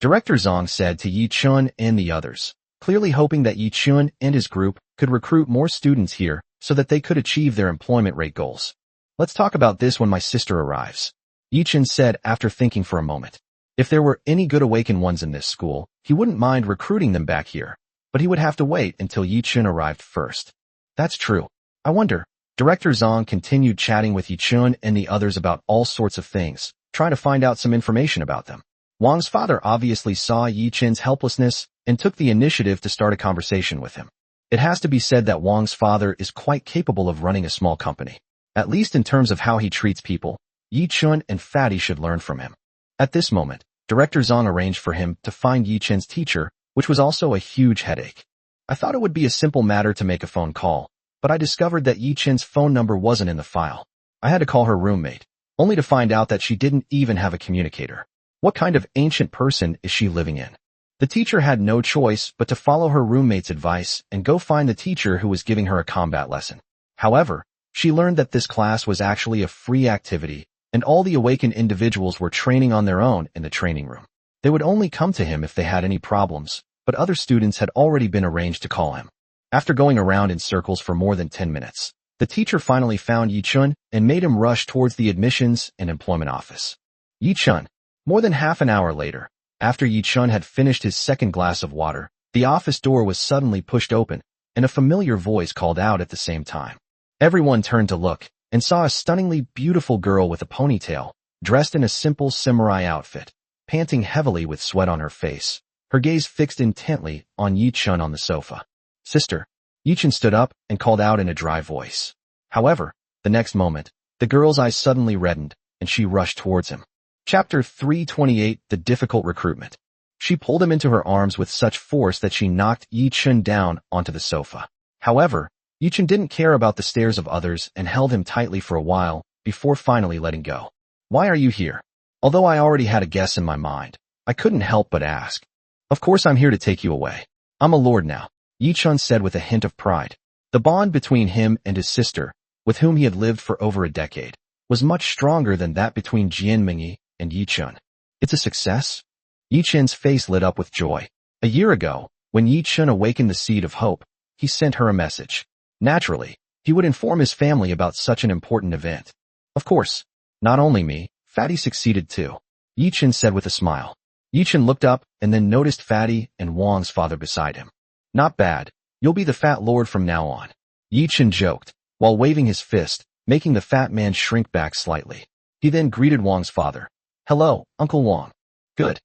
Director Zhang said to Yi Chun and the others, clearly hoping that Yi Chun and his group could recruit more students here so that they could achieve their employment rate goals. Let's talk about this when my sister arrives, Yi Chun said after thinking for a moment. If there were any good awakened ones in this school, he wouldn't mind recruiting them back here, but he would have to wait until Yi Chun arrived first. That's true. I wonder. Director Zhang continued chatting with Yi Chun and the others about all sorts of things, trying to find out some information about them. Wang's father obviously saw Yi Chen's helplessness and took the initiative to start a conversation with him. It has to be said that Wang's father is quite capable of running a small company. At least in terms of how he treats people, Yi Chun and Fatty should learn from him. At this moment, Director Zhang arranged for him to find Yi Chen's teacher, which was also a huge headache. I thought it would be a simple matter to make a phone call, but I discovered that Yi Chen's phone number wasn't in the file. I had to call her roommate, only to find out that she didn't even have a communicator. What kind of ancient person is she living in? The teacher had no choice but to follow her roommate's advice and go find the teacher who was giving her a combat lesson. However, she learned that this class was actually a free activity, and all the awakened individuals were training on their own in the training room. They would only come to him if they had any problems, but other students had already been arranged to call him. After going around in circles for more than 10 minutes, the teacher finally found Yi Chun and made him rush towards the admissions and employment office. Yi Chun. More than half an hour later, after Yi Chun had finished his second glass of water, the office door was suddenly pushed open, and a familiar voice called out at the same time. Everyone turned to look, and saw a stunningly beautiful girl with a ponytail, dressed in a simple samurai outfit, panting heavily with sweat on her face, her gaze fixed intently on Yi Chun on the sofa. Sister. Yi Chun stood up and called out in a dry voice. However, the next moment, the girl's eyes suddenly reddened, and she rushed towards him. Chapter 328, The Difficult Recruitment. She pulled him into her arms with such force that she knocked Yi Chun down onto the sofa. However, Yi Chun didn't care about the stares of others and held him tightly for a while before finally letting go. Why are you here? Although I already had a guess in my mind, I couldn't help but ask. Of course I'm here to take you away. I'm a lord now, Yi Chun said with a hint of pride. The bond between him and his sister, with whom he had lived for over a decade, was much stronger than that between Jian Mingyi and Yi Chun. It's a success? Yi Chun's face lit up with joy. A year ago, when Yi Chun awakened the seed of hope, he sent her a message. Naturally, he would inform his family about such an important event. Of course, not only me, Fatty succeeded too, Yi Chun said with a smile. Yi Chun looked up and then noticed Fatty and Wang's father beside him. Not bad, you'll be the fat lord from now on, Yi Chun joked, while waving his fist, making the fat man shrink back slightly. He then greeted Wang's father. Hello, Uncle Wang. Good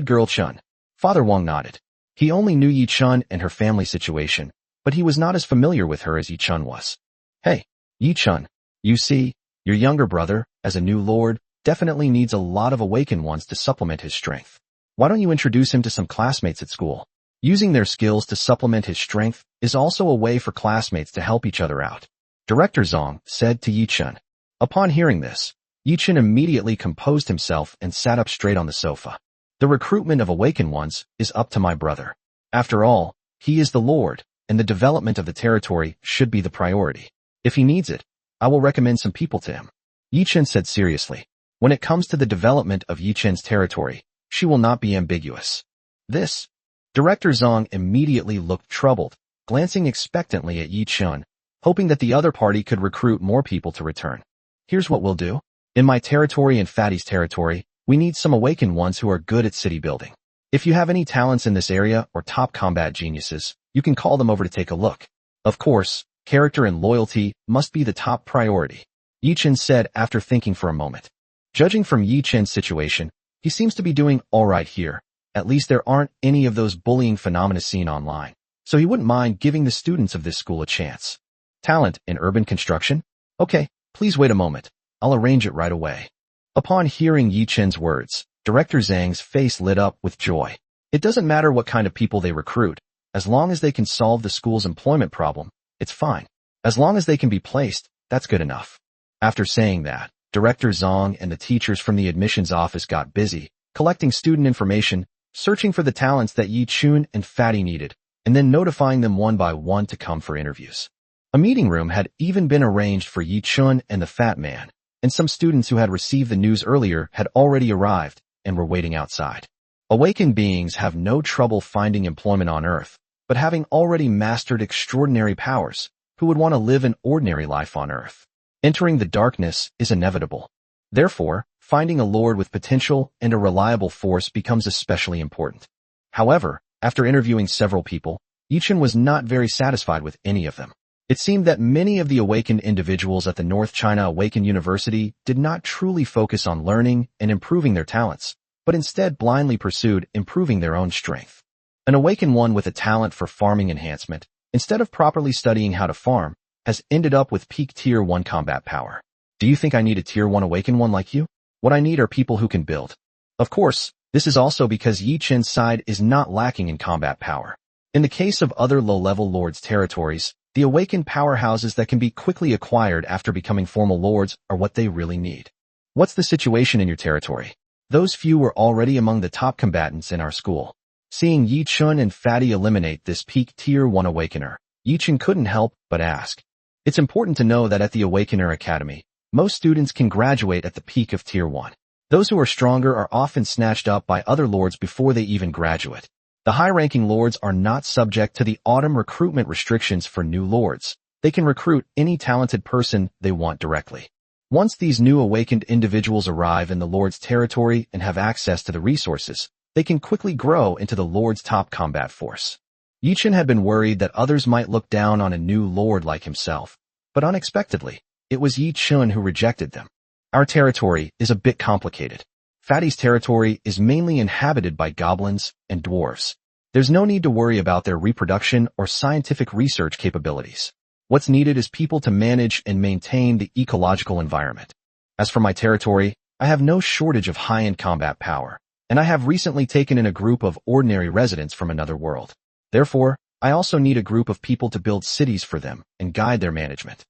girl Chun. Father Wang nodded. He only knew Yi Chun and her family situation, but he was not as familiar with her as Yi Chun was. Hey, Yi Chun, you see, your younger brother, as a new lord, definitely needs a lot of awakened ones to supplement his strength. Why don't you introduce him to some classmates at school? Using their skills to supplement his strength is also a way for classmates to help each other out, Director Zhang said to Yi Chun. Upon hearing this, Yi Chun immediately composed himself and sat up straight on the sofa. The recruitment of awakened ones is up to my brother. After all, he is the lord, and the development of the territory should be the priority. If he needs it, I will recommend some people to him, Yi Chun said seriously. When it comes to the development of Yi Chun's territory, she will not be ambiguous. This. Director Zhang immediately looked troubled, glancing expectantly at Yi Chun, hoping that the other party could recruit more people to return. Here's what we'll do. In my territory and Fatty's territory, we need some awakened ones who are good at city building. If you have any talents in this area or top combat geniuses, you can call them over to take a look. Of course, character and loyalty must be the top priority, Yi Chun said after thinking for a moment. Judging from Yi Chun's situation, he seems to be doing alright here. At least there aren't any of those bullying phenomena seen online, so he wouldn't mind giving the students of this school a chance. Talent in urban construction? Okay, please wait a moment. I'll arrange it right away. Upon hearing Yi Chun's words, Director Zhang's face lit up with joy. It doesn't matter what kind of people they recruit. As long as they can solve the school's employment problem, it's fine. As long as they can be placed, that's good enough. After saying that, Director Zhang and the teachers from the admissions office got busy, collecting student information, searching for the talents that Yi Chun and Fatty needed, and then notifying them one by one to come for interviews. A meeting room had even been arranged for Yi Chun and the fat man, and some students who had received the news earlier had already arrived and were waiting outside. Awakened beings have no trouble finding employment on Earth, but having already mastered extraordinary powers, who would want to live an ordinary life on Earth. Entering the darkness is inevitable. Therefore, finding a lord with potential and a reliable force becomes especially important. However, after interviewing several people, Yichun was not very satisfied with any of them. It seemed that many of the awakened individuals at the North China Awakened University did not truly focus on learning and improving their talents, but instead blindly pursued improving their own strength. An awakened one with a talent for farming enhancement, instead of properly studying how to farm, has ended up with peak Tier 1 combat power. Do you think I need a Tier 1 awakened one like you? What I need are people who can build. Of course, this is also because Yi Chen's side is not lacking in combat power. In the case of other low-level lords' territories, the awakened powerhouses that can be quickly acquired after becoming formal lords are what they really need. What's the situation in your territory? Those few were already among the top combatants in our school. Seeing Yi Chun and Fatty eliminate this peak Tier 1 awakener, Yi Chun couldn't help but ask. It's important to know that at the Awakener Academy, most students can graduate at the peak of Tier 1. Those who are stronger are often snatched up by other lords before they even graduate. The high-ranking lords are not subject to the autumn recruitment restrictions for new lords. They can recruit any talented person they want directly. Once these new awakened individuals arrive in the lord's territory and have access to the resources, they can quickly grow into the lord's top combat force. Yichun had been worried that others might look down on a new lord like himself, but unexpectedly, it was Yi Chun who rejected them. Our territory is a bit complicated. Fatty's territory is mainly inhabited by goblins and dwarves. There's no need to worry about their reproduction or scientific research capabilities. What's needed is people to manage and maintain the ecological environment. As for my territory, I have no shortage of high-end combat power, and I have recently taken in a group of ordinary residents from another world. Therefore, I also need a group of people to build cities for them and guide their management.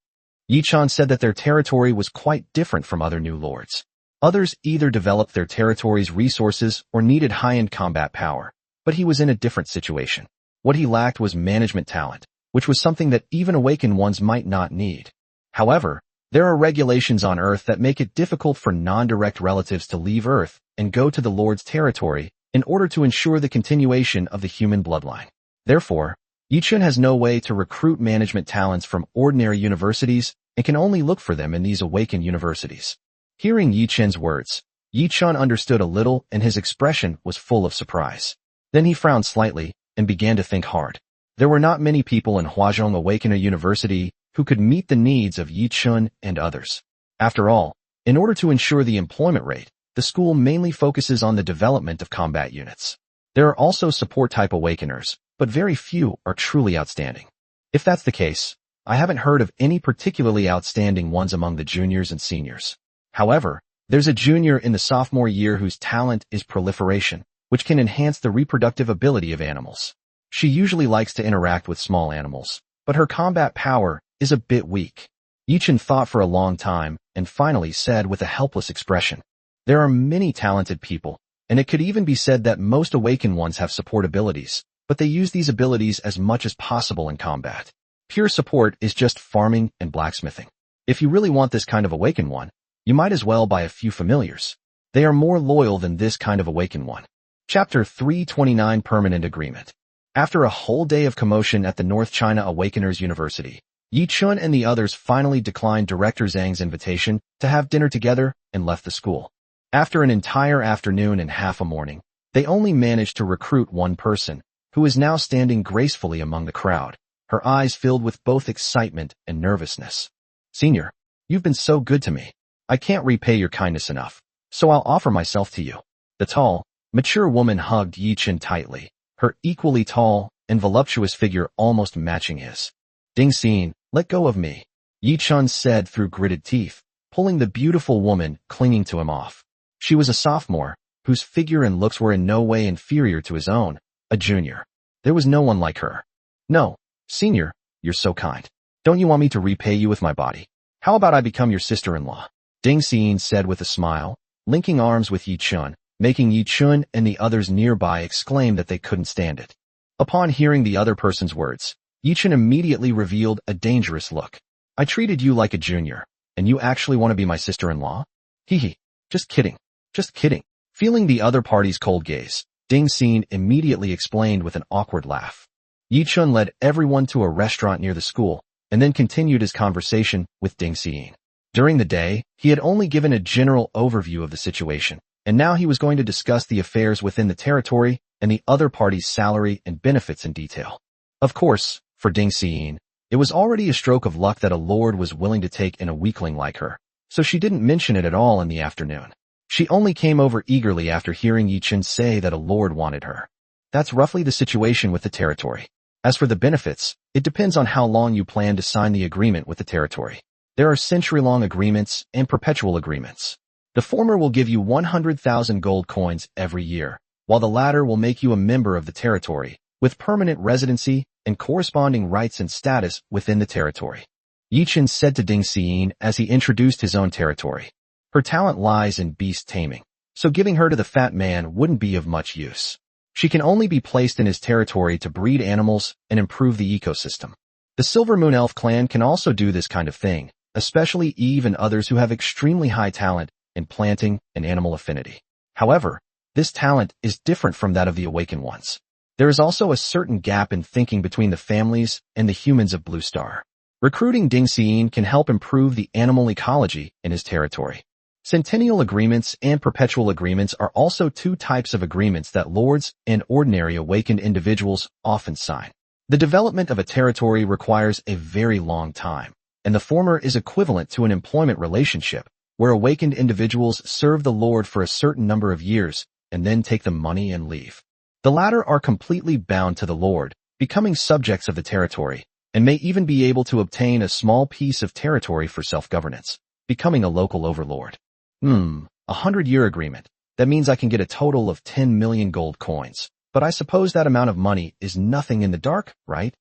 Yi Chan said that their territory was quite different from other new lords. Others either developed their territory's resources or needed high-end combat power, but he was in a different situation. What he lacked was management talent, which was something that even awakened ones might not need. However, there are regulations on Earth that make it difficult for non-direct relatives to leave Earth and go to the Lord's territory in order to ensure the continuation of the human bloodline. Therefore, Yichun has no way to recruit management talents from ordinary universities and can only look for them in these awakened universities. Hearing Yichun's words, Yichun understood a little and his expression was full of surprise. Then he frowned slightly and began to think hard. There were not many people in Huazhong Awakener University who could meet the needs of Yichun and others. After all, in order to ensure the employment rate, the school mainly focuses on the development of combat units. There are also support-type awakeners, but very few are truly outstanding. If that's the case, I haven't heard of any particularly outstanding ones among the juniors and seniors. However, there's a junior in the sophomore year whose talent is proliferation, which can enhance the reproductive ability of animals. She usually likes to interact with small animals, but her combat power is a bit weak. Yichun thought for a long time and finally said with a helpless expression, "There are many talented people, and it could even be said that most awakened ones have support abilities, but they use these abilities as much as possible in combat. Pure support is just farming and blacksmithing. If you really want this kind of awakened one, you might as well buy a few familiars. They are more loyal than this kind of awakened one." Chapter 329 Permanent Agreement. After a whole day of commotion at the North China Awakeners University, Yi Chun and the others finally declined Director Zhang's invitation to have dinner together and left the school. After an entire afternoon and half a morning, they only managed to recruit one person, who is now standing gracefully among the crowd, her eyes filled with both excitement and nervousness. "Senior, you've been so good to me. I can't repay your kindness enough, so I'll offer myself to you." The tall, mature woman hugged Yi Chun tightly, her equally tall and voluptuous figure almost matching his. "Ding Xin, let go of me," Yi Chun said through gritted teeth, pulling the beautiful woman clinging to him off. She was a sophomore, whose figure and looks were in no way inferior to his own, a junior. There was no one like her. No, senior, you're so kind. Don't you want me to repay you with my body? How about I become your sister-in-law? Ding Xian said with a smile, linking arms with Yi Chun, making Yi Chun and the others nearby exclaim that they couldn't stand it. Upon hearing the other person's words, Yi Chun immediately revealed a dangerous look. I treated you like a junior, and you actually want to be my sister-in-law? Hee hee, just kidding, just kidding. Feeling the other party's cold gaze, Ding Xian immediately explained with an awkward laugh. Yi Chun led everyone to a restaurant near the school, and then continued his conversation with Ding Xian. During the day, he had only given a general overview of the situation, and now he was going to discuss the affairs within the territory and the other party's salary and benefits in detail. Of course, for Ding Xian, it was already a stroke of luck that a lord was willing to take in a weakling like her, so she didn't mention it at all in the afternoon. She only came over eagerly after hearing Yi Chun say that a lord wanted her. That's roughly the situation with the territory. As for the benefits, it depends on how long you plan to sign the agreement with the territory. There are century-long agreements and perpetual agreements. The former will give you 100,000 gold coins every year, while the latter will make you a member of the territory, with permanent residency and corresponding rights and status within the territory. Yi Chun said to Ding Xian as he introduced his own territory. Her talent lies in beast taming, so giving her to the fat man wouldn't be of much use. She can only be placed in his territory to breed animals and improve the ecosystem. The Silver Moon Elf clan can also do this kind of thing, especially Eve and others who have extremely high talent in planting and animal affinity. However, this talent is different from that of the awakened ones. There is also a certain gap in thinking between the families and the humans of Blue Star. Recruiting Ding Xian can help improve the animal ecology in his territory. Centennial agreements and perpetual agreements are also two types of agreements that lords and ordinary awakened individuals often sign. The development of a territory requires a very long time, and the former is equivalent to an employment relationship, where awakened individuals serve the lord for a certain number of years and then take the money and leave. The latter are completely bound to the lord, becoming subjects of the territory, and may even be able to obtain a small piece of territory for self-governance, becoming a local overlord. 100-year agreement. That means I can get a total of 10 million gold coins, but I suppose that amount of money is nothing in the dark, right?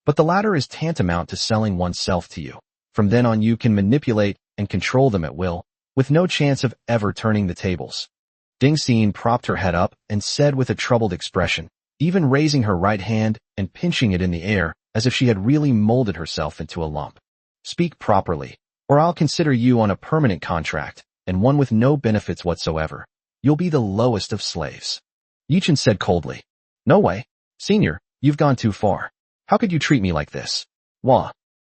But the latter is tantamount to selling oneself to you. From then on you can manipulate and control them at will, with no chance of ever turning the tables. Ding Xian propped her head up and said with a troubled expression, even raising her right hand and pinching it in the air as if she had really molded herself into a lump. Speak properly, or I'll consider you on a permanent contract, and one with no benefits whatsoever. You'll be the lowest of slaves. Yi Chun said coldly. No way. Senior, you've gone too far. How could you treat me like this? Wah.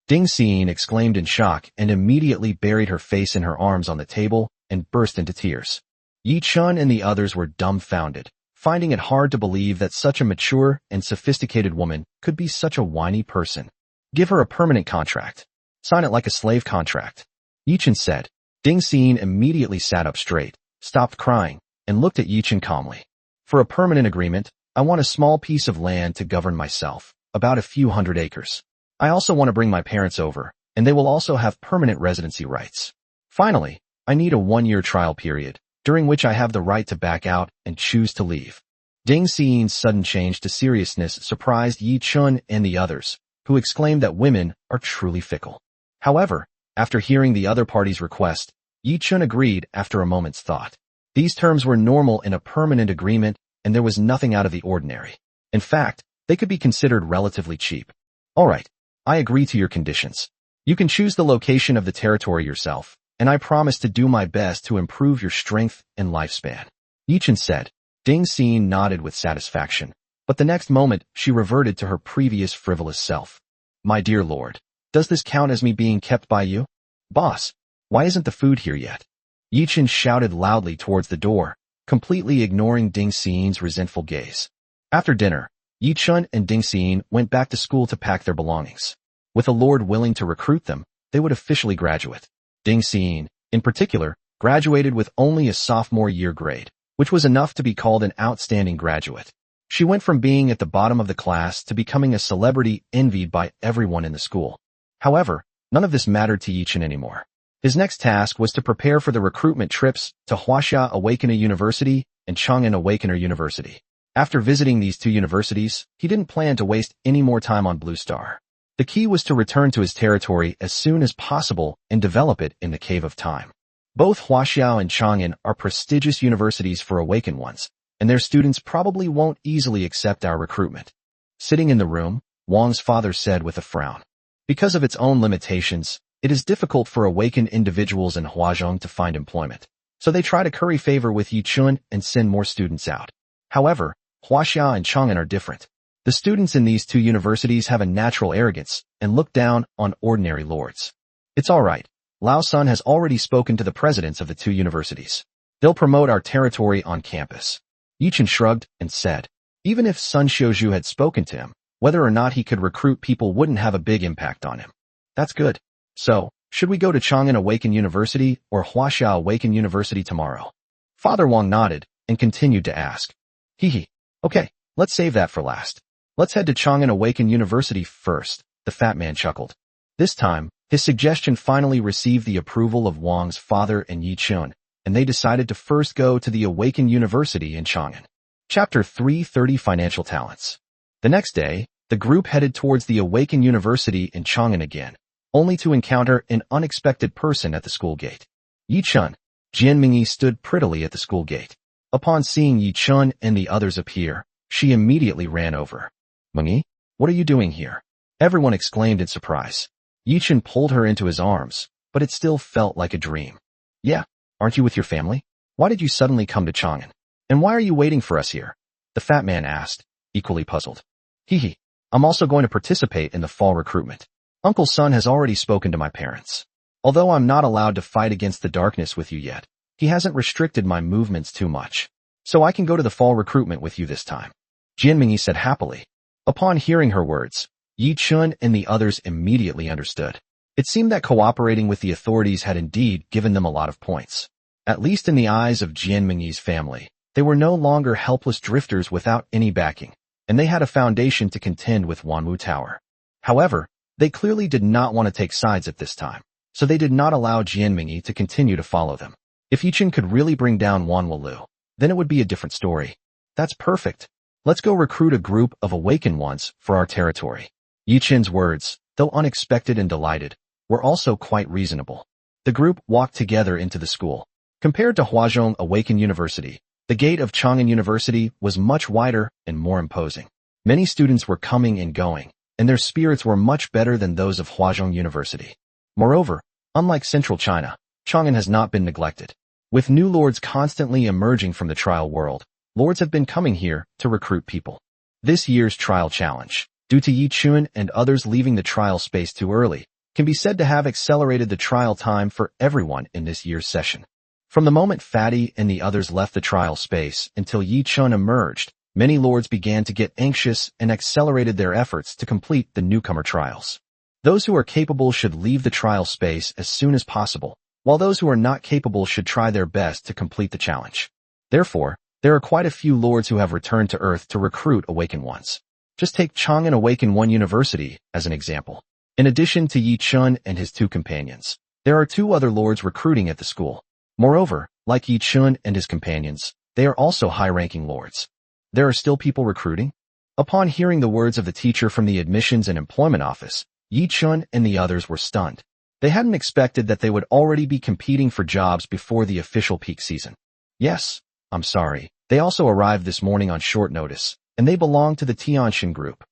Ding Xian exclaimed in shock and immediately buried her face in her arms on the table and burst into tears. Yi Chun and the others were dumbfounded, finding it hard to believe that such a mature and sophisticated woman could be such a whiny person. Give her a permanent contract. Sign it like a slave contract. Yi Chun said. Ding Xian immediately sat up straight, stopped crying, and looked at Yi Chun calmly. For a permanent agreement, I want a small piece of land to govern myself, about a few hundred acres. I also want to bring my parents over, and they will also have permanent residency rights. Finally, I need a 1-year trial period, during which I have the right to back out and choose to leave. Ding Xian's sudden change to seriousness surprised Yi Chun and the others, who exclaimed that women are truly fickle. However, after hearing the other party's request, Yi Chun agreed after a moment's thought. These terms were normal in a permanent agreement, and there was nothing out of the ordinary. In fact, they could be considered relatively cheap. All right, I agree to your conditions. You can choose the location of the territory yourself, and I promise to do my best to improve your strength and lifespan. Yi Chun said. Ding Xian nodded with satisfaction, but the next moment she reverted to her previous frivolous self. My dear lord, does this count as me being kept by you? Boss, why isn't the food here yet? Yi Chun shouted loudly towards the door, completely ignoring Ding Xian's resentful gaze. After dinner, Yi Chun and Ding Xian went back to school to pack their belongings. With a lord willing to recruit them, they would officially graduate. Ding Xian, in particular, graduated with only a sophomore year grade, which was enough to be called an outstanding graduate. She went from being at the bottom of the class to becoming a celebrity envied by everyone in the school. However, none of this mattered to Yi Chun anymore. His next task was to prepare for the recruitment trips to Huaxia Awakener University and Chang'an Awakener University. After visiting these two universities, he didn't plan to waste any more time on Blue Star. The key was to return to his territory as soon as possible and develop it in the Cave of Time. Both Huaxiao and Chang'an are prestigious universities for awakened ones, and their students probably won't easily accept our recruitment. Sitting in the room, Wang's father said with a frown. Because of its own limitations, it is difficult for awakened individuals in Huazhong to find employment, so they try to curry favor with Yichun and send more students out. However, Huaxia and Chang'an are different. The students in these two universities have a natural arrogance and look down on ordinary lords. It's all right. Lao Sun has already spoken to the presidents of the two universities. They'll promote our territory on campus. Yichun shrugged and said, even if Sun Xiuzhu had spoken to him, whether or not he could recruit people wouldn't have a big impact on him. That's good. So, should we go to Chang'an Awaken University or Huaxia Awaken University tomorrow? Father Wang nodded and continued to ask. Hee. Okay, let's save that for last. Let's head to Chang'an Awaken University first, the fat man chuckled. This time, his suggestion finally received the approval of Wang's father and Yichun, and they decided to first go to the Awaken University in Chang'an. Chapter 330 Financial Talents. The next day, the group headed towards the Awaken University in Chang'an again, only to encounter an unexpected person at the school gate. Yichun. Jian Mingyi stood prettily at the school gate. Upon seeing Yichun and the others appear, she immediately ran over. Mingyi, what are you doing here? Everyone exclaimed in surprise. Yichun pulled her into his arms, but it still felt like a dream. Yeah, aren't you with your family? Why did you suddenly come to Chang'an? And why are you waiting for us here? The fat man asked, equally puzzled. Hee. I'm also going to participate in the fall recruitment. Uncle Sun has already spoken to my parents. Although I'm not allowed to fight against the darkness with you yet, he hasn't restricted my movements too much. So I can go to the fall recruitment with you this time. Jian Mingyi said happily. Upon hearing her words, Yichun and the others immediately understood. It seemed that cooperating with the authorities had indeed given them a lot of points. At least in the eyes of Jian Mingyi's family, they were no longer helpless drifters without any backing, and they had a foundation to contend with Wanwu Tower. However, they clearly did not want to take sides at this time, so they did not allow Jian Mingyi to continue to follow them. If Yichun could really bring down Wanwu, then it would be a different story. That's perfect. Let's go recruit a group of awakened ones for our territory. Yichun's words, though unexpected and delighted, were also quite reasonable. The group walked together into the school. Compared to Huazhong Awakened University, the gate of Chang'an University was much wider and more imposing. Many students were coming and going, and their spirits were much better than those of Huazhong University. Moreover, unlike central China, Chang'an has not been neglected. With new lords constantly emerging from the trial world, lords have been coming here to recruit people. This year's trial challenge, due to Yichun and others leaving the trial space too early, can be said to have accelerated the trial time for everyone in this year's session. From the moment Fatty and the others left the trial space until Yichun emerged, many lords began to get anxious and accelerated their efforts to complete the newcomer trials. Those who are capable should leave the trial space as soon as possible, while those who are not capable should try their best to complete the challenge. Therefore, there are quite a few lords who have returned to Earth to recruit awakened ones. Just take Chang'an Awaken One University as an example. In addition to Yichun and his two companions, there are two other lords recruiting at the school. Moreover, like Yichun and his companions, they are also high-ranking lords. There are still people recruiting? Upon hearing the words of the teacher from the Admissions and Employment Office, Yichun and the others were stunned. They hadn't expected that they would already be competing for jobs before the official peak season. Yes, I'm sorry. They also arrived this morning on short notice, and they belong to the Tianshan group.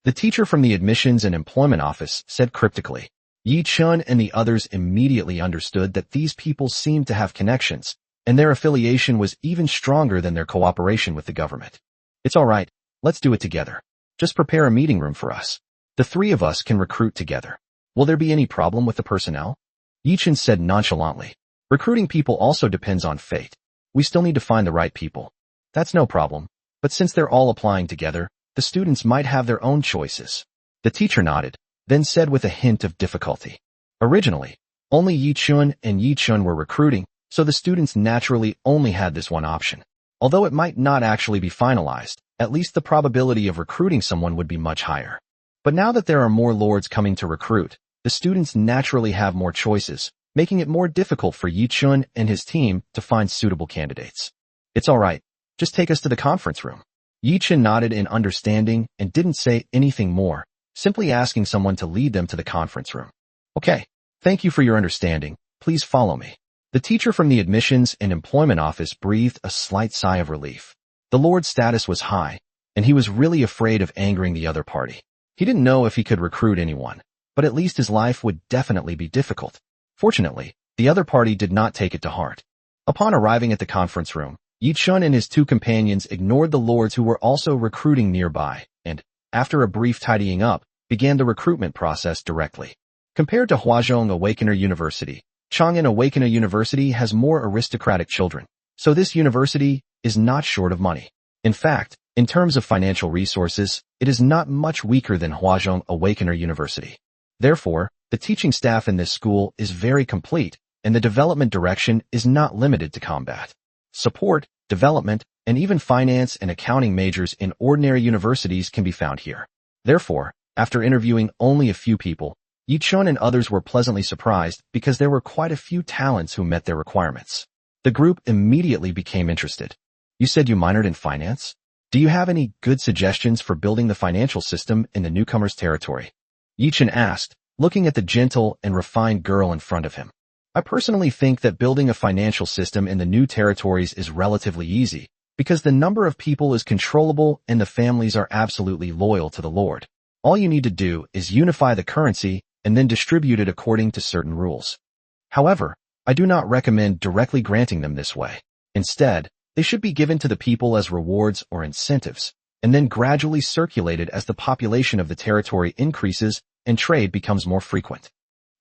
The teacher from the Admissions and Employment Office said cryptically. Yichun and the others immediately understood that these people seemed to have connections, and their affiliation was even stronger than their cooperation with the government. It's all right. Let's do it together. Just prepare a meeting room for us. The three of us can recruit together. Will there be any problem with the personnel? Yichun said nonchalantly. Recruiting people also depends on fate. We still need to find the right people. That's no problem. But since they're all applying together, the students might have their own choices. The teacher nodded, then said with a hint of difficulty. Originally, only Yichun and Yichun were recruiting, so the students naturally only had this one option. Although it might not actually be finalized, at least the probability of recruiting someone would be much higher. But now that there are more lords coming to recruit, the students naturally have more choices, making it more difficult for Yi Chun and his team to find suitable candidates. It's all right. Just take us to the conference room. Yi Chun nodded in understanding and didn't say anything more, simply asking someone to lead them to the conference room. Okay. Thank you for your understanding. Please follow me. The teacher from the admissions and employment office breathed a slight sigh of relief. The Lord's status was high, and he was really afraid of angering the other party. He didn't know if he could recruit anyone, but at least his life would definitely be difficult. Fortunately, the other party did not take it to heart. Upon arriving at the conference room, Yi Chun and his two companions ignored the lords who were also recruiting nearby, and, after a brief tidying up, began the recruitment process directly. Compared to Huazhong Awakener University, Chang'an Awakener University has more aristocratic children, so this university is not short of money. In fact, in terms of financial resources, it is not much weaker than Huazhong Awakener University. Therefore, the teaching staff in this school is very complete, and the development direction is not limited to combat. Support, development, and even finance and accounting majors in ordinary universities can be found here. Therefore, after interviewing only a few people, Yi Chun and others were pleasantly surprised because there were quite a few talents who met their requirements. The group immediately became interested. You said you minored in finance? Do you have any good suggestions for building the financial system in the newcomer's territory? Yi Chun asked, looking at the gentle and refined girl in front of him. I personally think that building a financial system in the new territories is relatively easy, because the number of people is controllable and the families are absolutely loyal to the Lord. All you need to do is unify the currency and then distribute it according to certain rules. However, I do not recommend directly granting them this way. Instead, they should be given to the people as rewards or incentives, and then gradually circulated as the population of the territory increases and trade becomes more frequent.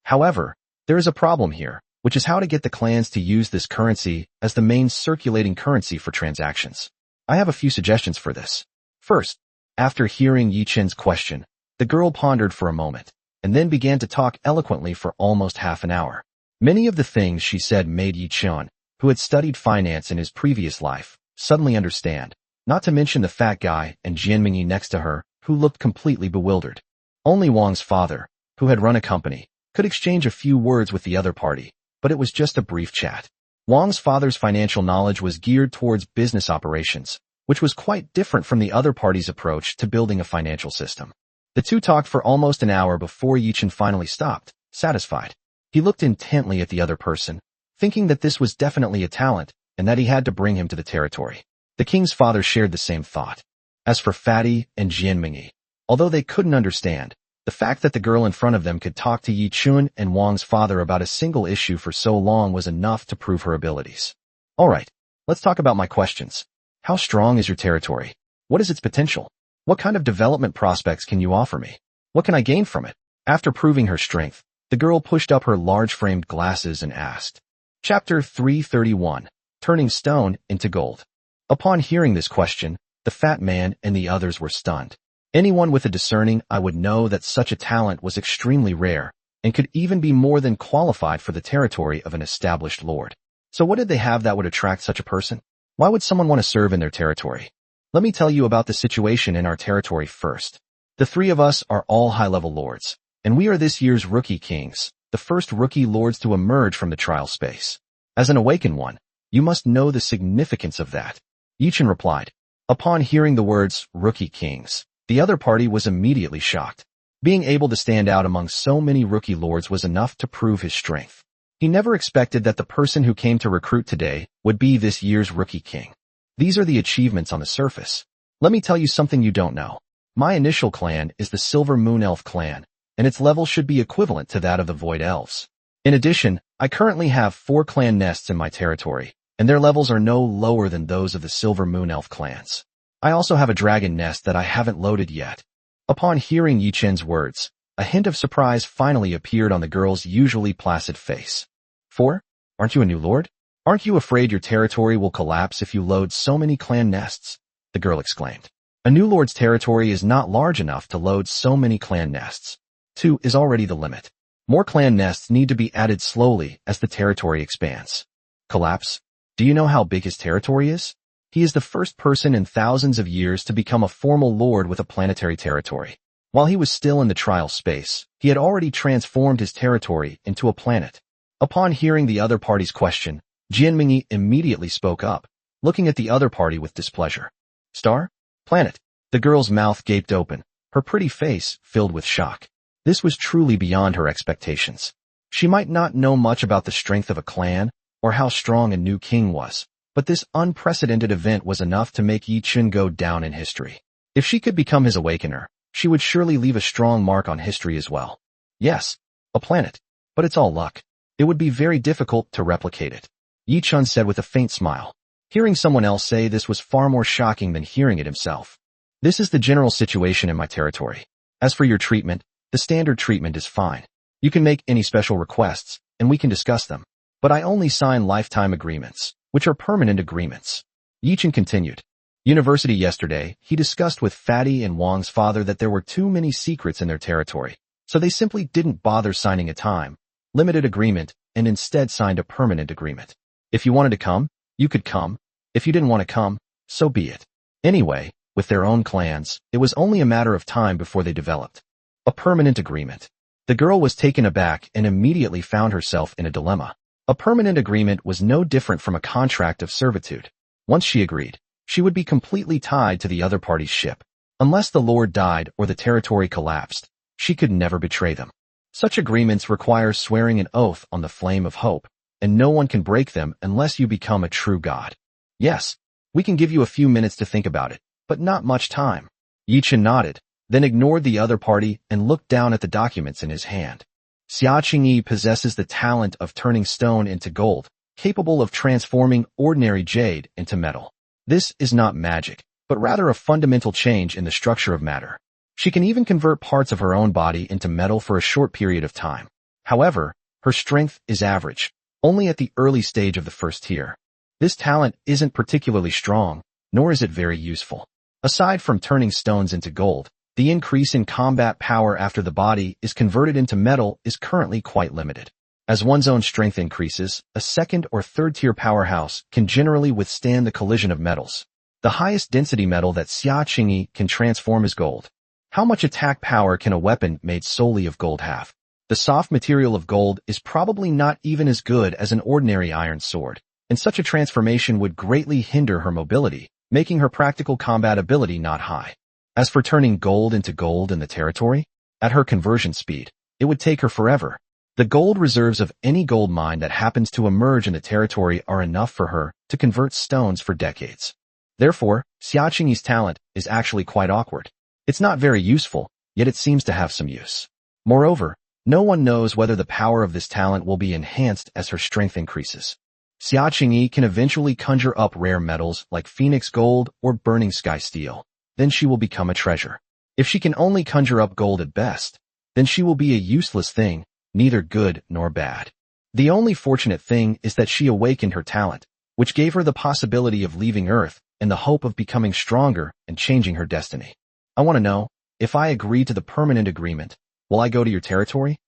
However, there is a problem here, which is how to get the clans to use this currency as the main circulating currency for transactions. I have a few suggestions for this. First, after hearing Yi Chun's question, the girl pondered for a moment, and then began to talk eloquently for almost half an hour. Many of the things she said made Yi Chun, who had studied finance in his previous life, suddenly understand, not to mention the fat guy and Jianmingyi next to her, who looked completely bewildered. Only Wang's father, who had run a company, could exchange a few words with the other party, but it was just a brief chat. Wang's father's financial knowledge was geared towards business operations, which was quite different from the other party's approach to building a financial system. The two talked for almost an hour before Yi Chun finally stopped, satisfied. He looked intently at the other person, thinking that this was definitely a talent and that he had to bring him to the territory. The king's father shared the same thought. As for Fatty and Jianmingyi, although they couldn't understand, the fact that the girl in front of them could talk to Yi Chun and Wang's father about a single issue for so long was enough to prove her abilities. All right, let's talk about my questions. How strong is your territory? What is its potential? What kind of development prospects can you offer me? What can I gain from it? After proving her strength, the girl pushed up her large-framed glasses and asked. Chapter 331, Turning Stone into Gold. Upon hearing this question, the fat man and the others were stunned. Anyone with a discerning eye would know that such a talent was extremely rare and could even be more than qualified for the territory of an established lord. So what did they have that would attract such a person? Why would someone want to serve in their territory? Let me tell you about the situation in our territory first. The three of us are all high-level lords, and we are this year's rookie kings, the first rookie lords to emerge from the trial space. As an awakened one, you must know the significance of that. Yi Chun replied. Upon hearing the words, rookie kings, the other party was immediately shocked. Being able to stand out among so many rookie lords was enough to prove his strength. He never expected that the person who came to recruit today would be this year's rookie king. These are the achievements on the surface. Let me tell you something you don't know. My initial clan is the Silver Moon Elf clan, and its level should be equivalent to that of the Void Elves. In addition, I currently have 4 clan nests in my territory, and their levels are no lower than those of the Silver Moon Elf clans. I also have a dragon nest that I haven't loaded yet. Upon hearing Yi Chun's words, a hint of surprise finally appeared on the girl's usually placid face. 4? Aren't you a new lord? Aren't you afraid your territory will collapse if you load so many clan nests? The girl exclaimed. A new lord's territory is not large enough to load so many clan nests. 2 is already the limit. More clan nests need to be added slowly as the territory expands. Collapse? Do you know how big his territory is? He is the first person in thousands of years to become a formal lord with a planetary territory. While he was still in the trial space, he had already transformed his territory into a planet. Upon hearing the other party's question, Jianmingyi immediately spoke up, looking at the other party with displeasure. Star? Planet. The girl's mouth gaped open, her pretty face filled with shock. This was truly beyond her expectations. She might not know much about the strength of a clan, or how strong a new king was, but this unprecedented event was enough to make Yi Chun go down in history. If she could become his awakener, she would surely leave a strong mark on history as well. Yes, a planet, but it's all luck. It would be very difficult to replicate it, Yi Chun said with a faint smile. Hearing someone else say this was far more shocking than hearing it himself. This is the general situation in my territory. As for your treatment, the standard treatment is fine. You can make any special requests, and we can discuss them. But I only sign lifetime agreements, which are permanent agreements. Yi Chun continued. University yesterday, he discussed with Fatty and Wang's father that there were too many secrets in their territory, so they simply didn't bother signing a limited agreement, and instead signed a permanent agreement. If you wanted to come, you could come. If you didn't want to come, so be it. Anyway, with their own clans, it was only a matter of time before they developed a permanent agreement. The girl was taken aback and immediately found herself in a dilemma. A permanent agreement was no different from a contract of servitude. Once she agreed, she would be completely tied to the other party's ship. Unless the lord died or the territory collapsed, she could never betray them. Such agreements require swearing an oath on the flame of hope, and no one can break them unless you become a true god. Yes, we can give you a few minutes to think about it, but not much time. Yi Chun nodded, then ignored the other party and looked down at the documents in his hand. Xia Qingyi possesses the talent of turning stone into gold, capable of transforming ordinary jade into metal. This is not magic, but rather a fundamental change in the structure of matter. She can even convert parts of her own body into metal for a short period of time. However, her strength is average, only at the early stage of the first tier. This talent isn't particularly strong, nor is it very useful. Aside from turning stones into gold, the increase in combat power after the body is converted into metal is currently quite limited. As one's own strength increases, a second or third tier powerhouse can generally withstand the collision of metals. The highest density metal that Xia Qingyi can transform is gold. How much attack power can a weapon made solely of gold have? The soft material of gold is probably not even as good as an ordinary iron sword, and such a transformation would greatly hinder her mobility, making her practical combat ability not high. As for turning gold into gold in the territory, at her conversion speed, it would take her forever. The gold reserves of any gold mine that happens to emerge in the territory are enough for her to convert stones for decades. Therefore, Xia Qingyi's talent is actually quite awkward. It's not very useful, yet it seems to have some use. Moreover, no one knows whether the power of this talent will be enhanced as her strength increases. Xia Qingyi can eventually conjure up rare metals like phoenix gold or burning sky steel. Then she will become a treasure. If she can only conjure up gold at best, then she will be a useless thing, neither good nor bad. The only fortunate thing is that she awakened her talent, which gave her the possibility of leaving Earth in the hope of becoming stronger and changing her destiny. I want to know, if I agree to the permanent agreement, will I go to your territory?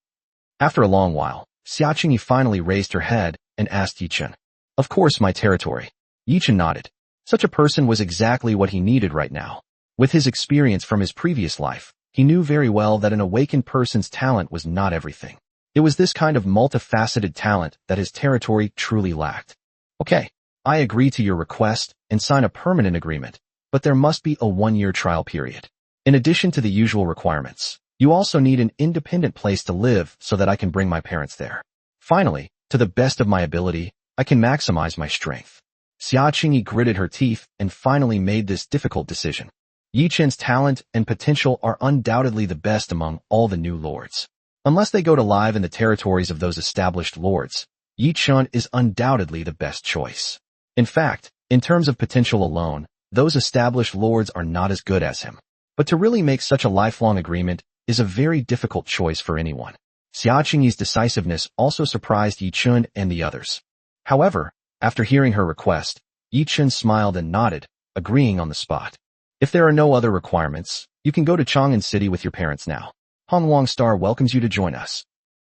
After a long while, Xia Qingyi finally raised her head and asked Yi Chun. Of course, my territory. Yi Chun nodded. Such a person was exactly what he needed right now. With his experience from his previous life, he knew very well that an awakened person's talent was not everything. It was this kind of multifaceted talent that his territory truly lacked. Okay, I agree to your request and sign a permanent agreement, but there must be a 1-year trial period. In addition to the usual requirements, you also need an independent place to live so that I can bring my parents there. Finally, to the best of my ability, I can maximize my strength. Xia Qingyi gritted her teeth and finally made this difficult decision. Yi Chun's talent and potential are undoubtedly the best among all the new lords. Unless they go to live in the territories of those established lords, Yi Chun is undoubtedly the best choice. In fact, in terms of potential alone, those established lords are not as good as him. But to really make such a lifelong agreement is a very difficult choice for anyone. Xia Qingyi's decisiveness also surprised Yi Chun and the others. However, after hearing her request, Yi Chun smiled and nodded, agreeing on the spot. If there are no other requirements, you can go to Chang'an City with your parents now. Han Wang Star welcomes you to join us.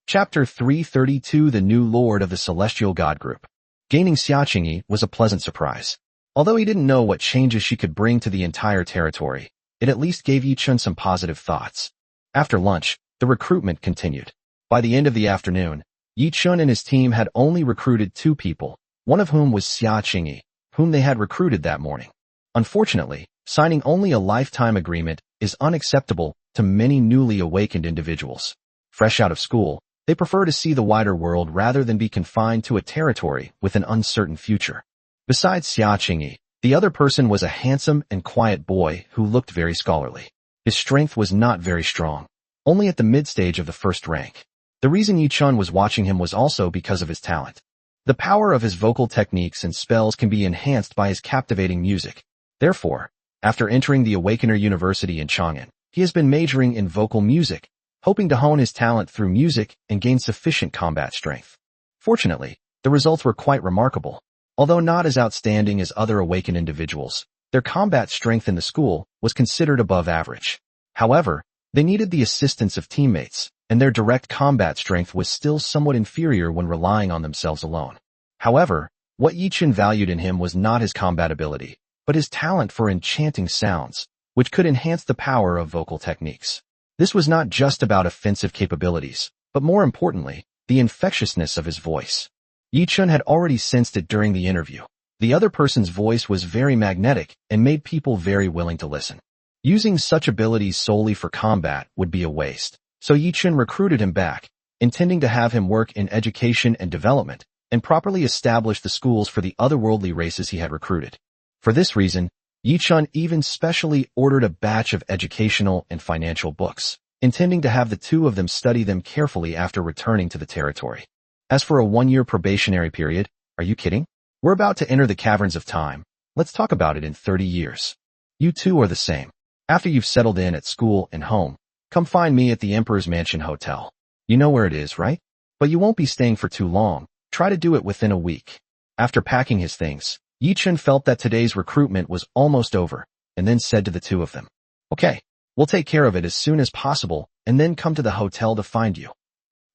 Chapter 332 The New Lord of the Celestial God Group. Gaining Xia Qingyi was a pleasant surprise. Although he didn't know what changes she could bring to the entire territory, it at least gave Yi Chun some positive thoughts. After lunch, the recruitment continued. By the end of the afternoon, Yi Chun and his team had only recruited 2 people, one of whom was Xia Qingyi, whom they had recruited that morning. Unfortunately, signing only a lifetime agreement is unacceptable to many newly awakened individuals. Fresh out of school, they prefer to see the wider world rather than be confined to a territory with an uncertain future. Besides Xia Qingyi, the other person was a handsome and quiet boy who looked very scholarly. His strength was not very strong, only at the mid-stage of the first rank. The reason Yi Chun was watching him was also because of his talent. The power of his vocal techniques and spells can be enhanced by his captivating music. Therefore, after entering the Awakener University in Chang'an, he has been majoring in vocal music, hoping to hone his talent through music and gain sufficient combat strength. Fortunately, the results were quite remarkable. Although not as outstanding as other awakened individuals, their combat strength in the school was considered above average. However, they needed the assistance of teammates, and their direct combat strength was still somewhat inferior when relying on themselves alone. However, what Yi Chun valued in him was not his combat ability, but his talent for enchanting sounds, which could enhance the power of vocal techniques. This was not just about offensive capabilities, but more importantly, the infectiousness of his voice. Yi Chun had already sensed it during the interview. The other person's voice was very magnetic and made people very willing to listen. Using such abilities solely for combat would be a waste, so Yi Chun recruited him back, intending to have him work in education and development, and properly establish the schools for the otherworldly races he had recruited. For this reason, Yi Chun even specially ordered a batch of educational and financial books, intending to have the 2 of them study them carefully after returning to the territory. As for a 1-year probationary period, are you kidding? We're about to enter the caverns of time. Let's talk about it in 30 years. You 2 are the same. After you've settled in at school and home, come find me at the Emperor's Mansion Hotel. You know where it is, right? But you won't be staying for too long. Try to do it within a week. After packing his things, Yi Chun felt that today's recruitment was almost over, and then said to the 2 of them, "Okay, we'll take care of it as soon as possible, and then come to the hotel to find you."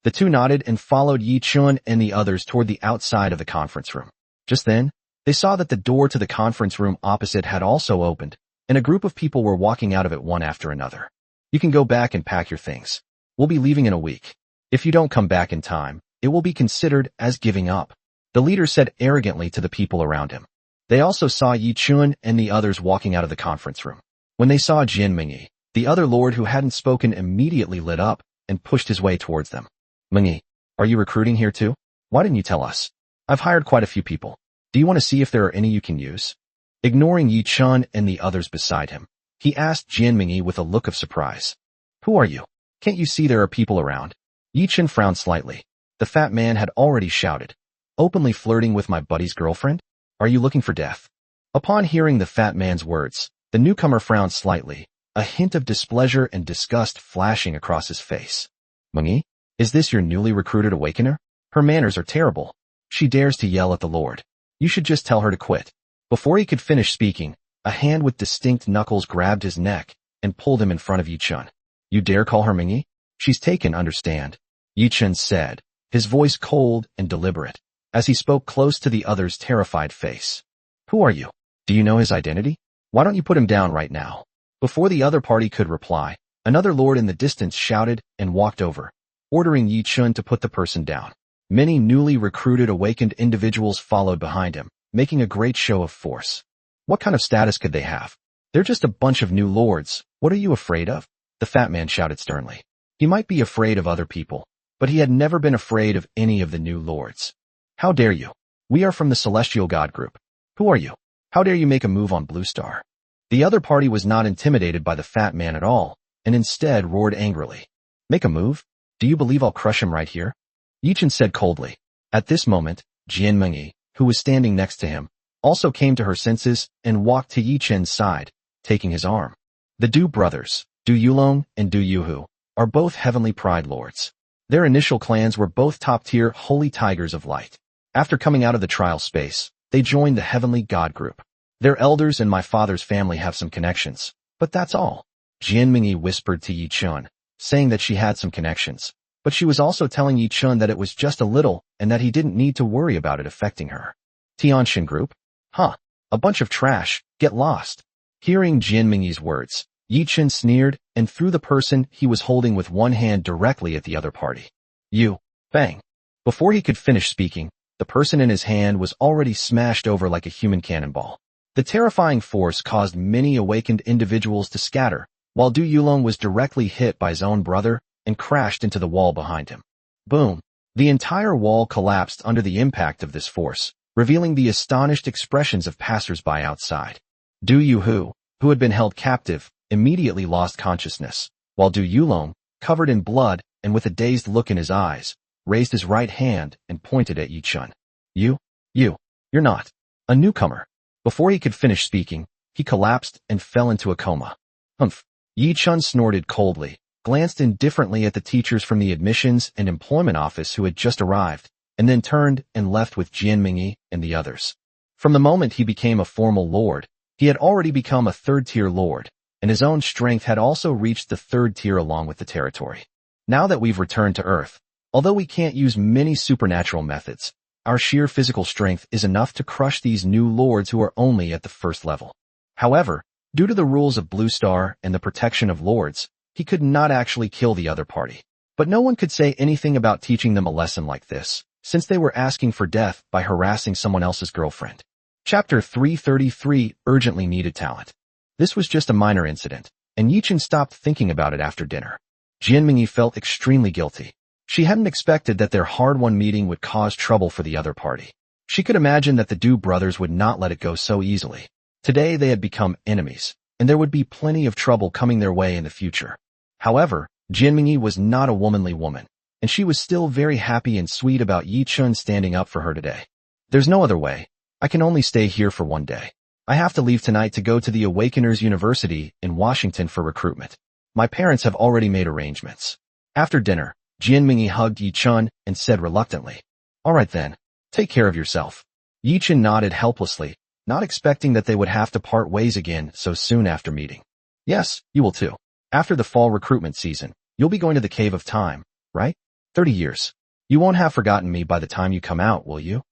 The 2 nodded and followed Yi Chun and the others toward the outside of the conference room. Just then, they saw that the door to the conference room opposite had also opened, and a group of people were walking out of it one after another. "You can go back and pack your things. We'll be leaving in a week. If you don't come back in time, it will be considered as giving up," the leader said arrogantly to the people around him. They also saw Yi Chun and the others walking out of the conference room. When they saw Jian Mingyi, the other lord who hadn't spoken immediately lit up and pushed his way towards them. "Mingyi, are you recruiting here too? Why didn't you tell us? I've hired quite a few people. Do you want to see if there are any you can use?" Ignoring Yi Chun and the others beside him, he asked Jian Mingyi with a look of surprise. "Who are you? Can't you see there are people around?" Yi Chun frowned slightly. The fat man had already shouted, "Openly flirting with my buddy's girlfriend? Are you looking for death?" Upon hearing the fat man's words, the newcomer frowned slightly, a hint of displeasure and disgust flashing across his face. "Mingyi, is this your newly recruited awakener? Her manners are terrible. She dares to yell at the Lord. You should just tell her to quit." Before he could finish speaking, a hand with distinct knuckles grabbed his neck and pulled him in front of Yi Chun. "You dare call her Mingyi? She's taken, understand?" Yi Chun said, his voice cold and deliberate, as he spoke close to the other's terrified face. "Who are you? Do you know his identity? Why don't you put him down right now?" Before the other party could reply, another lord in the distance shouted and walked over, ordering Yi Chun to put the person down. Many newly recruited awakened individuals followed behind him, making a great show of force. What kind of status could they have? They're just a bunch of new lords. What are you afraid of? The fat man shouted sternly. He might be afraid of other people, but he had never been afraid of any of the new lords. "How dare you? We are from the Celestial God Group. Who are you? How dare you make a move on Blue Star?" The other party was not intimidated by the fat man at all, and instead roared angrily. "Make a move? Do you believe I'll crush him right here?" Yi Chun said coldly. At this moment, Jian Mingyi, who was standing next to him, also came to her senses and walked to Yi Chun's side, taking his arm. The Du brothers, Du Yulong and Du Yuhu, are both heavenly pride lords. Their initial clans were both top-tier holy tigers of light. After coming out of the trial space, they joined the heavenly god group. Their elders and my father's family have some connections, but that's all. Jian Mingyi whispered to Yi Chun, saying that she had some connections, but she was also telling Yi Chun that it was just a little and that he didn't need to worry about it affecting her. Tianshan group? Huh, a bunch of trash, get lost. Hearing Jian Mingyi's words, Yi Chun sneered and threw the person he was holding with one hand directly at the other party. You, bang. Before he could finish speaking, the person in his hand was already smashed over like a human cannonball. The terrifying force caused many awakened individuals to scatter, while Du Yulong was directly hit by his own brother and crashed into the wall behind him. Boom! The entire wall collapsed under the impact of this force, revealing the astonished expressions of passers-by outside. Du Yuhu, who had been held captive, immediately lost consciousness, while Du Yulong, covered in blood and with a dazed look in his eyes, raised his right hand and pointed at Yi Chun. You're not a newcomer. Before he could finish speaking, he collapsed and fell into a coma. Humph! Yi Chun snorted coldly, glanced indifferently at the teachers from the admissions and employment office who had just arrived, and then turned and left with Jian Mingyi and the others. From the moment he became a formal lord, he had already become a third-tier lord, and his own strength had also reached the third tier along with the territory. Now that we've returned to Earth, although we can't use many supernatural methods, our sheer physical strength is enough to crush these new lords who are only at the first level. However, due to the rules of Blue Star and the protection of lords, he could not actually kill the other party. But no one could say anything about teaching them a lesson like this, since they were asking for death by harassing someone else's girlfriend. Chapter 333, Urgently Needed Talent. This was just a minor incident, and Yi Chun stopped thinking about it after dinner. Jian Mingyi felt extremely guilty. She hadn't expected that their hard-won meeting would cause trouble for the other party. She could imagine that the Du brothers would not let it go so easily. Today they had become enemies, and there would be plenty of trouble coming their way in the future. However, Jian Mingyi was not a womanly woman, and she was still very happy and sweet about Yi Chun standing up for her today. There's no other way. I can only stay here for one day. I have to leave tonight to go to the Awakeners University in Washington for recruitment. My parents have already made arrangements. After dinner, Jian Mingyi hugged Yi Chun and said reluctantly, "All right then, take care of yourself." Yi Chun nodded helplessly, not expecting that they would have to part ways again so soon after meeting. "Yes, you will too. After the fall recruitment season, you'll be going to the Cave of Time, right? 30 years. You won't have forgotten me by the time you come out, will you?"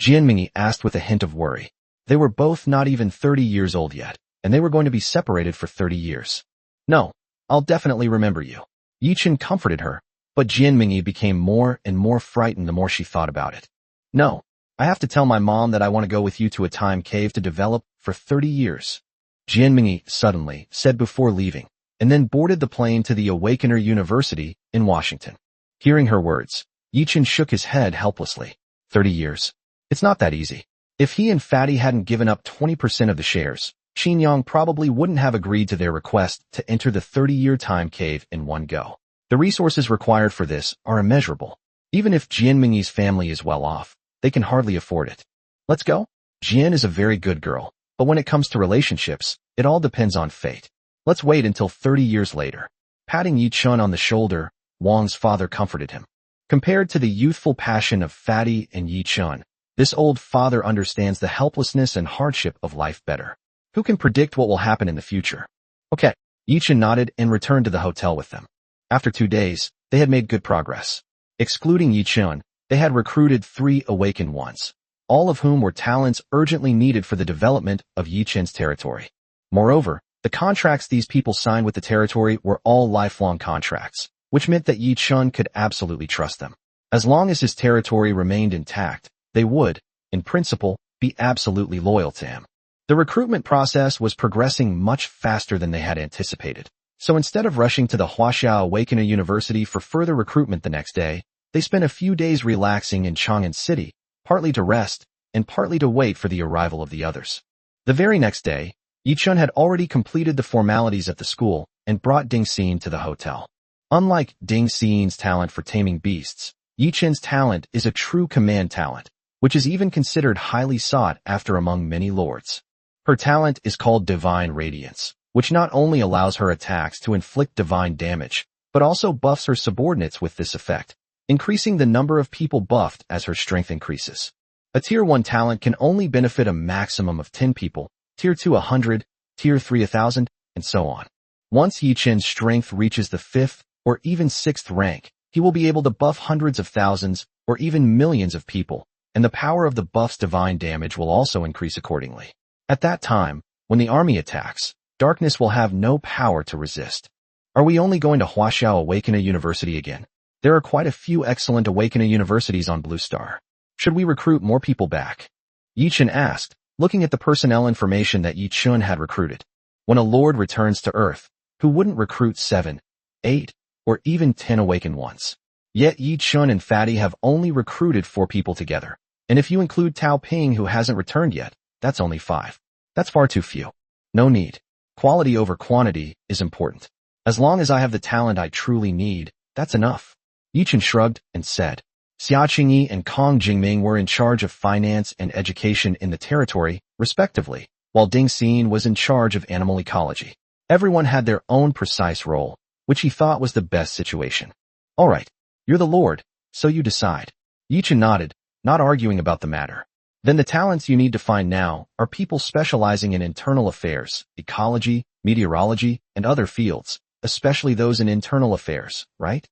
Jian Mingyi asked with a hint of worry. They were both not even 30 years old yet, and they were going to be separated for 30 years. "No, I'll definitely remember you." Yi Chun comforted her, but Jian Mingyi became more and more frightened the more she thought about it. "No, I have to tell my mom that I want to go with you to a time cave to develop for 30 years. Jian Mingyi suddenly said before leaving, and then boarded the plane to the Awakener University in Washington. Hearing her words, Yi Chun shook his head helplessly. 30 years. It's not that easy. If he and Fatty hadn't given up 20% of the shares, Qinyang probably wouldn't have agreed to their request to enter the 30-year time cave in one go. The resources required for this are immeasurable. Even if Jian Mingyi's family is well off, they can hardly afford it. Let's go? Jian is a very good girl, but when it comes to relationships, it all depends on fate. Let's wait until 30 years later. Patting Yi Chun on the shoulder, Wang's father comforted him. Compared to the youthful passion of Fatty and Yi Chun, this old father understands the helplessness and hardship of life better. Who can predict what will happen in the future? Okay. Yi Chun nodded and returned to the hotel with them. After 2 days, they had made good progress. Excluding Yi Chun, they had recruited 3 awakened ones, all of whom were talents urgently needed for the development of Yi Chun's territory. Moreover, the contracts these people signed with the territory were all lifelong contracts, which meant that Yi Chun could absolutely trust them. As long as his territory remained intact, they would, in principle, be absolutely loyal to him. The recruitment process was progressing much faster than they had anticipated. So instead of rushing to the Huaxia Awakener University for further recruitment the next day, they spent a few days relaxing in Chang'an City, partly to rest and partly to wait for the arrival of the others. The very next day, Yi Chun had already completed the formalities at the school and brought Ding Xin to the hotel. Unlike Ding Xin's talent for taming beasts, Yi Chun's talent is a true command talent, which is even considered highly sought after among many lords. Her talent is called Divine Radiance, which not only allows her attacks to inflict divine damage, but also buffs her subordinates with this effect, increasing the number of people buffed as her strength increases. A Tier 1 talent can only benefit a maximum of 10 people, Tier 2 100, Tier 3 1000, and so on. Once Yi Chun's strength reaches the 5th or even 6th rank, he will be able to buff hundreds of thousands or even millions of people, and the power of the buff's divine damage will also increase accordingly. At that time, when the army attacks, darkness will have no power to resist. Are we only going to Huaxia Awakener University again? There are quite a few excellent Awakener universities on Blue Star. Should we recruit more people back? Yi-Chun asked, looking at the personnel information that Yi-Chun had recruited. When a lord returns to Earth, who wouldn't recruit 7, 8, or even 10 awakened ones? Yet Yi-Chun and Fatty have only recruited 4 people together. And if you include Tao Ping who hasn't returned yet, that's only 5. That's far too few. No need. Quality over quantity is important. As long as I have the talent I truly need, that's enough. Yi-Chun shrugged and said. Xia Qingyi and Kong Jingming were in charge of finance and education in the territory, respectively, while Ding Xin was in charge of animal ecology. Everyone had their own precise role, which he thought was the best situation. All right, you're the Lord, so you decide. Yi-Chun nodded, not arguing about the matter. Then the talents you need to find now are people specializing in internal affairs, ecology, meteorology, and other fields, especially those in internal affairs, right?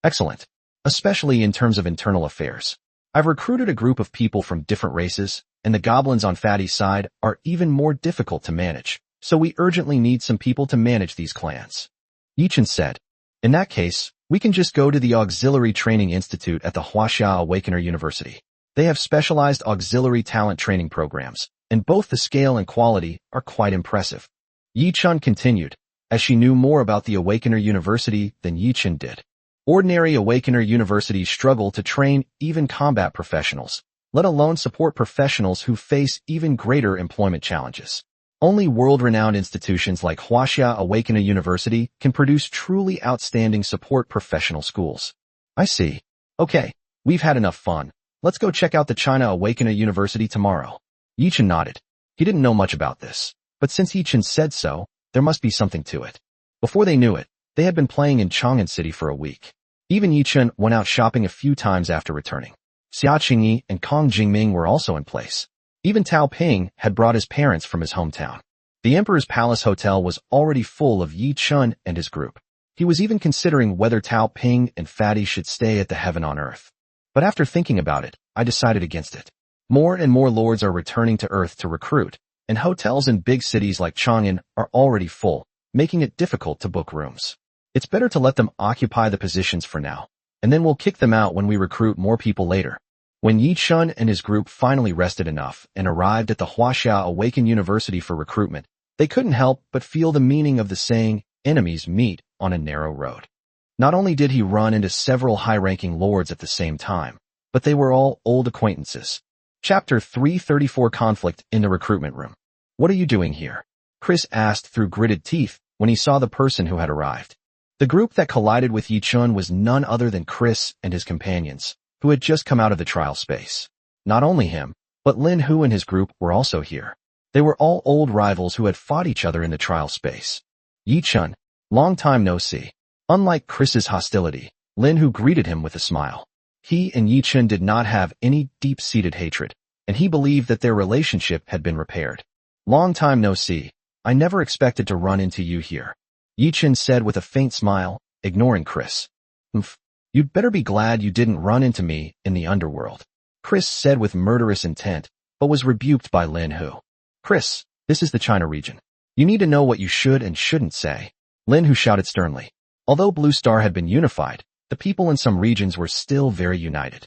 Excellent. Especially in terms of internal affairs. I've recruited a group of people from different races, and the goblins on Fatty's side are even more difficult to manage, so we urgently need some people to manage these clans. Yi-Chun said. In that case, we can just go to the Auxiliary Training Institute at the Huaxia Awakener University. They have specialized auxiliary talent training programs, and both the scale and quality are quite impressive. Yi-Chun continued, as she knew more about the Awakener University than Yi-Chun did. Ordinary Awakener universities struggle to train even combat professionals, let alone support professionals who face even greater employment challenges. Only world-renowned institutions like Huaxia Awakener University can produce truly outstanding support professional schools. I see. Okay, we've had enough fun. Let's go check out the China Awakener University tomorrow. Yi-Chun nodded. He didn't know much about this, but since Yi-Chun said so, there must be something to it. Before they knew it, they had been playing in Chang'an City for a week. Even Yi-Chun went out shopping a few times after returning. Xia Qingyi and Kong Jingming were also in place. Even Tao Ping had brought his parents from his hometown. The Emperor's Palace Hotel was already full of Yi-Chun and his group. He was even considering whether Tao Ping and Fatty should stay at the Heaven on Earth. But after thinking about it, I decided against it. More and more lords are returning to Earth to recruit, and hotels in big cities like Chang'an are already full, making it difficult to book rooms. It's better to let them occupy the positions for now, and then we'll kick them out when we recruit more people later. When Yi-Chun and his group finally rested enough and arrived at the Huaxia Awaken University for recruitment, they couldn't help but feel the meaning of the saying, enemies meet on a narrow road. Not only did he run into several high-ranking lords at the same time, but they were all old acquaintances. Chapter 334 Conflict in the Recruitment Room. What are you doing here? Chris asked through gritted teeth when he saw the person who had arrived. The group that collided with Yi-Chun was none other than Chris and his companions, who had just come out of the trial space. Not only him, but Lin Hu and his group were also here. They were all old rivals who had fought each other in the trial space. Yi-Chun, long time no see. Unlike Chris's hostility, Lin Hu greeted him with a smile. He and Yi-Chun did not have any deep-seated hatred, and he believed that their relationship had been repaired. Long time no see. I never expected to run into you here. Yi-Chun said with a faint smile, ignoring Chris. You'd better be glad you didn't run into me in the underworld. Chris said with murderous intent, but was rebuked by Lin Hu. Chris, this is the China region. You need to know what you should and shouldn't say. Lin Hu shouted sternly. Although Blue Star had been unified, the people in some regions were still very united.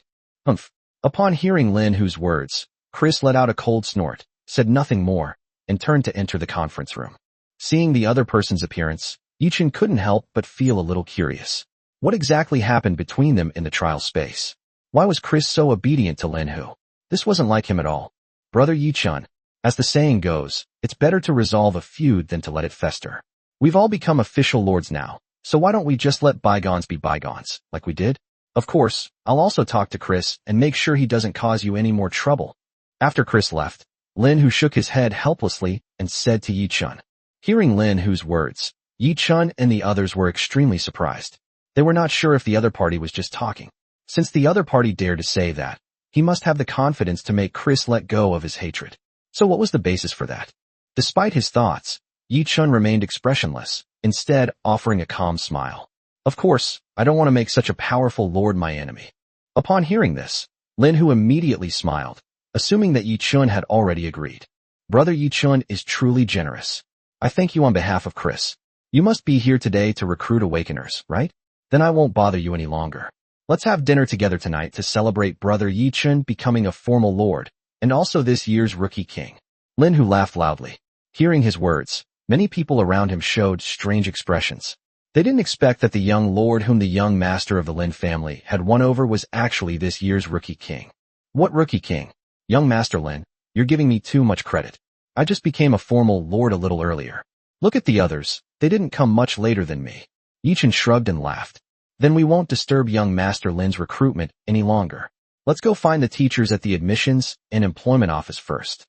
Upon hearing Lin Hu's words, Chris let out a cold snort, said nothing more, and turned to enter the conference room. Seeing the other person's appearance, Yi-Chun couldn't help but feel a little curious. What exactly happened between them in the trial space? Why was Chris so obedient to Lin Hu? This wasn't like him at all. Brother Yi-Chun, as the saying goes, it's better to resolve a feud than to let it fester. We've all become official lords now, so why don't we just let bygones be bygones, like we did? Of course, I'll also talk to Chris and make sure he doesn't cause you any more trouble. After Chris left, Lin Hu shook his head helplessly and said to Yi-Chun. Hearing Lin Hu's words, Yi-Chun and the others were extremely surprised. They were not sure if the other party was just talking. Since the other party dared to say that, he must have the confidence to make Chris let go of his hatred. So what was the basis for that? Despite his thoughts, Yi-Chun remained expressionless, instead offering a calm smile. Of course, I don't want to make such a powerful lord my enemy. Upon hearing this, Lin Hu immediately smiled, assuming that Yi-Chun had already agreed. Brother Yi-Chun is truly generous. I thank you on behalf of Chris. You must be here today to recruit awakeners, right? Then I won't bother you any longer. Let's have dinner together tonight to celebrate brother Yi-chun becoming a formal lord, and also this year's rookie king. Lin Hu laughed loudly. Hearing his words, many people around him showed strange expressions. They didn't expect that the young lord whom the young master of the Lin family had won over was actually this year's rookie king. What rookie king? Young Master Lin, you're giving me too much credit. I just became a formal lord a little earlier. Look at the others, they didn't come much later than me. Yi-chun shrugged and laughed. Then we won't disturb young Master Lin's recruitment any longer. Let's go find the teachers at the admissions and employment office first.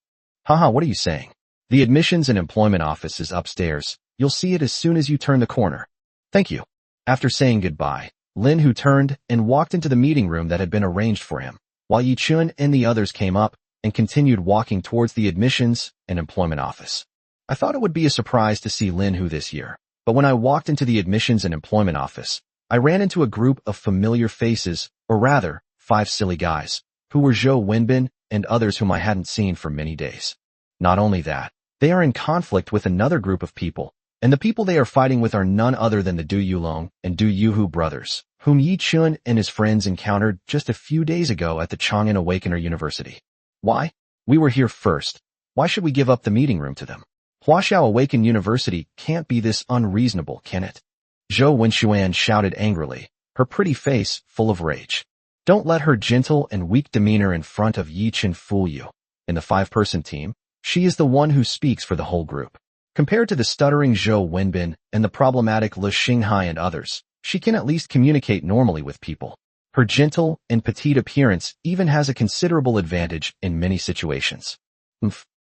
Haha, what are you saying? The admissions and employment office is upstairs. You'll see it as soon as you turn the corner. Thank you. After saying goodbye, Lin Hu turned and walked into the meeting room that had been arranged for him, while Yi-chun and the others came up and continued walking towards the admissions and employment office. I thought it would be a surprise to see Lin Hu this year, but when I walked into the admissions and employment office, I ran into a group of familiar faces, or rather, 5 silly guys, who were Zhou Wenbin and others whom I hadn't seen for many days. Not only that, they are in conflict with another group of people, and the people they are fighting with are none other than the Du Yulong and Du Yuhu brothers, whom Yi-chun and his friends encountered just a few days ago at the Chang'an Awakener University. Why? We were here first. Why should we give up the meeting room to them? Huaxiao Awaken University can't be this unreasonable, can it? Zhou Wenxuan shouted angrily, her pretty face full of rage. Don't let her gentle and weak demeanor in front of Yi-chun fool you. In the 5-person team, she is the one who speaks for the whole group. Compared to the stuttering Zhou Wenbin and the problematic Li Xinghai and others, she can at least communicate normally with people. Her gentle and petite appearance even has a considerable advantage in many situations.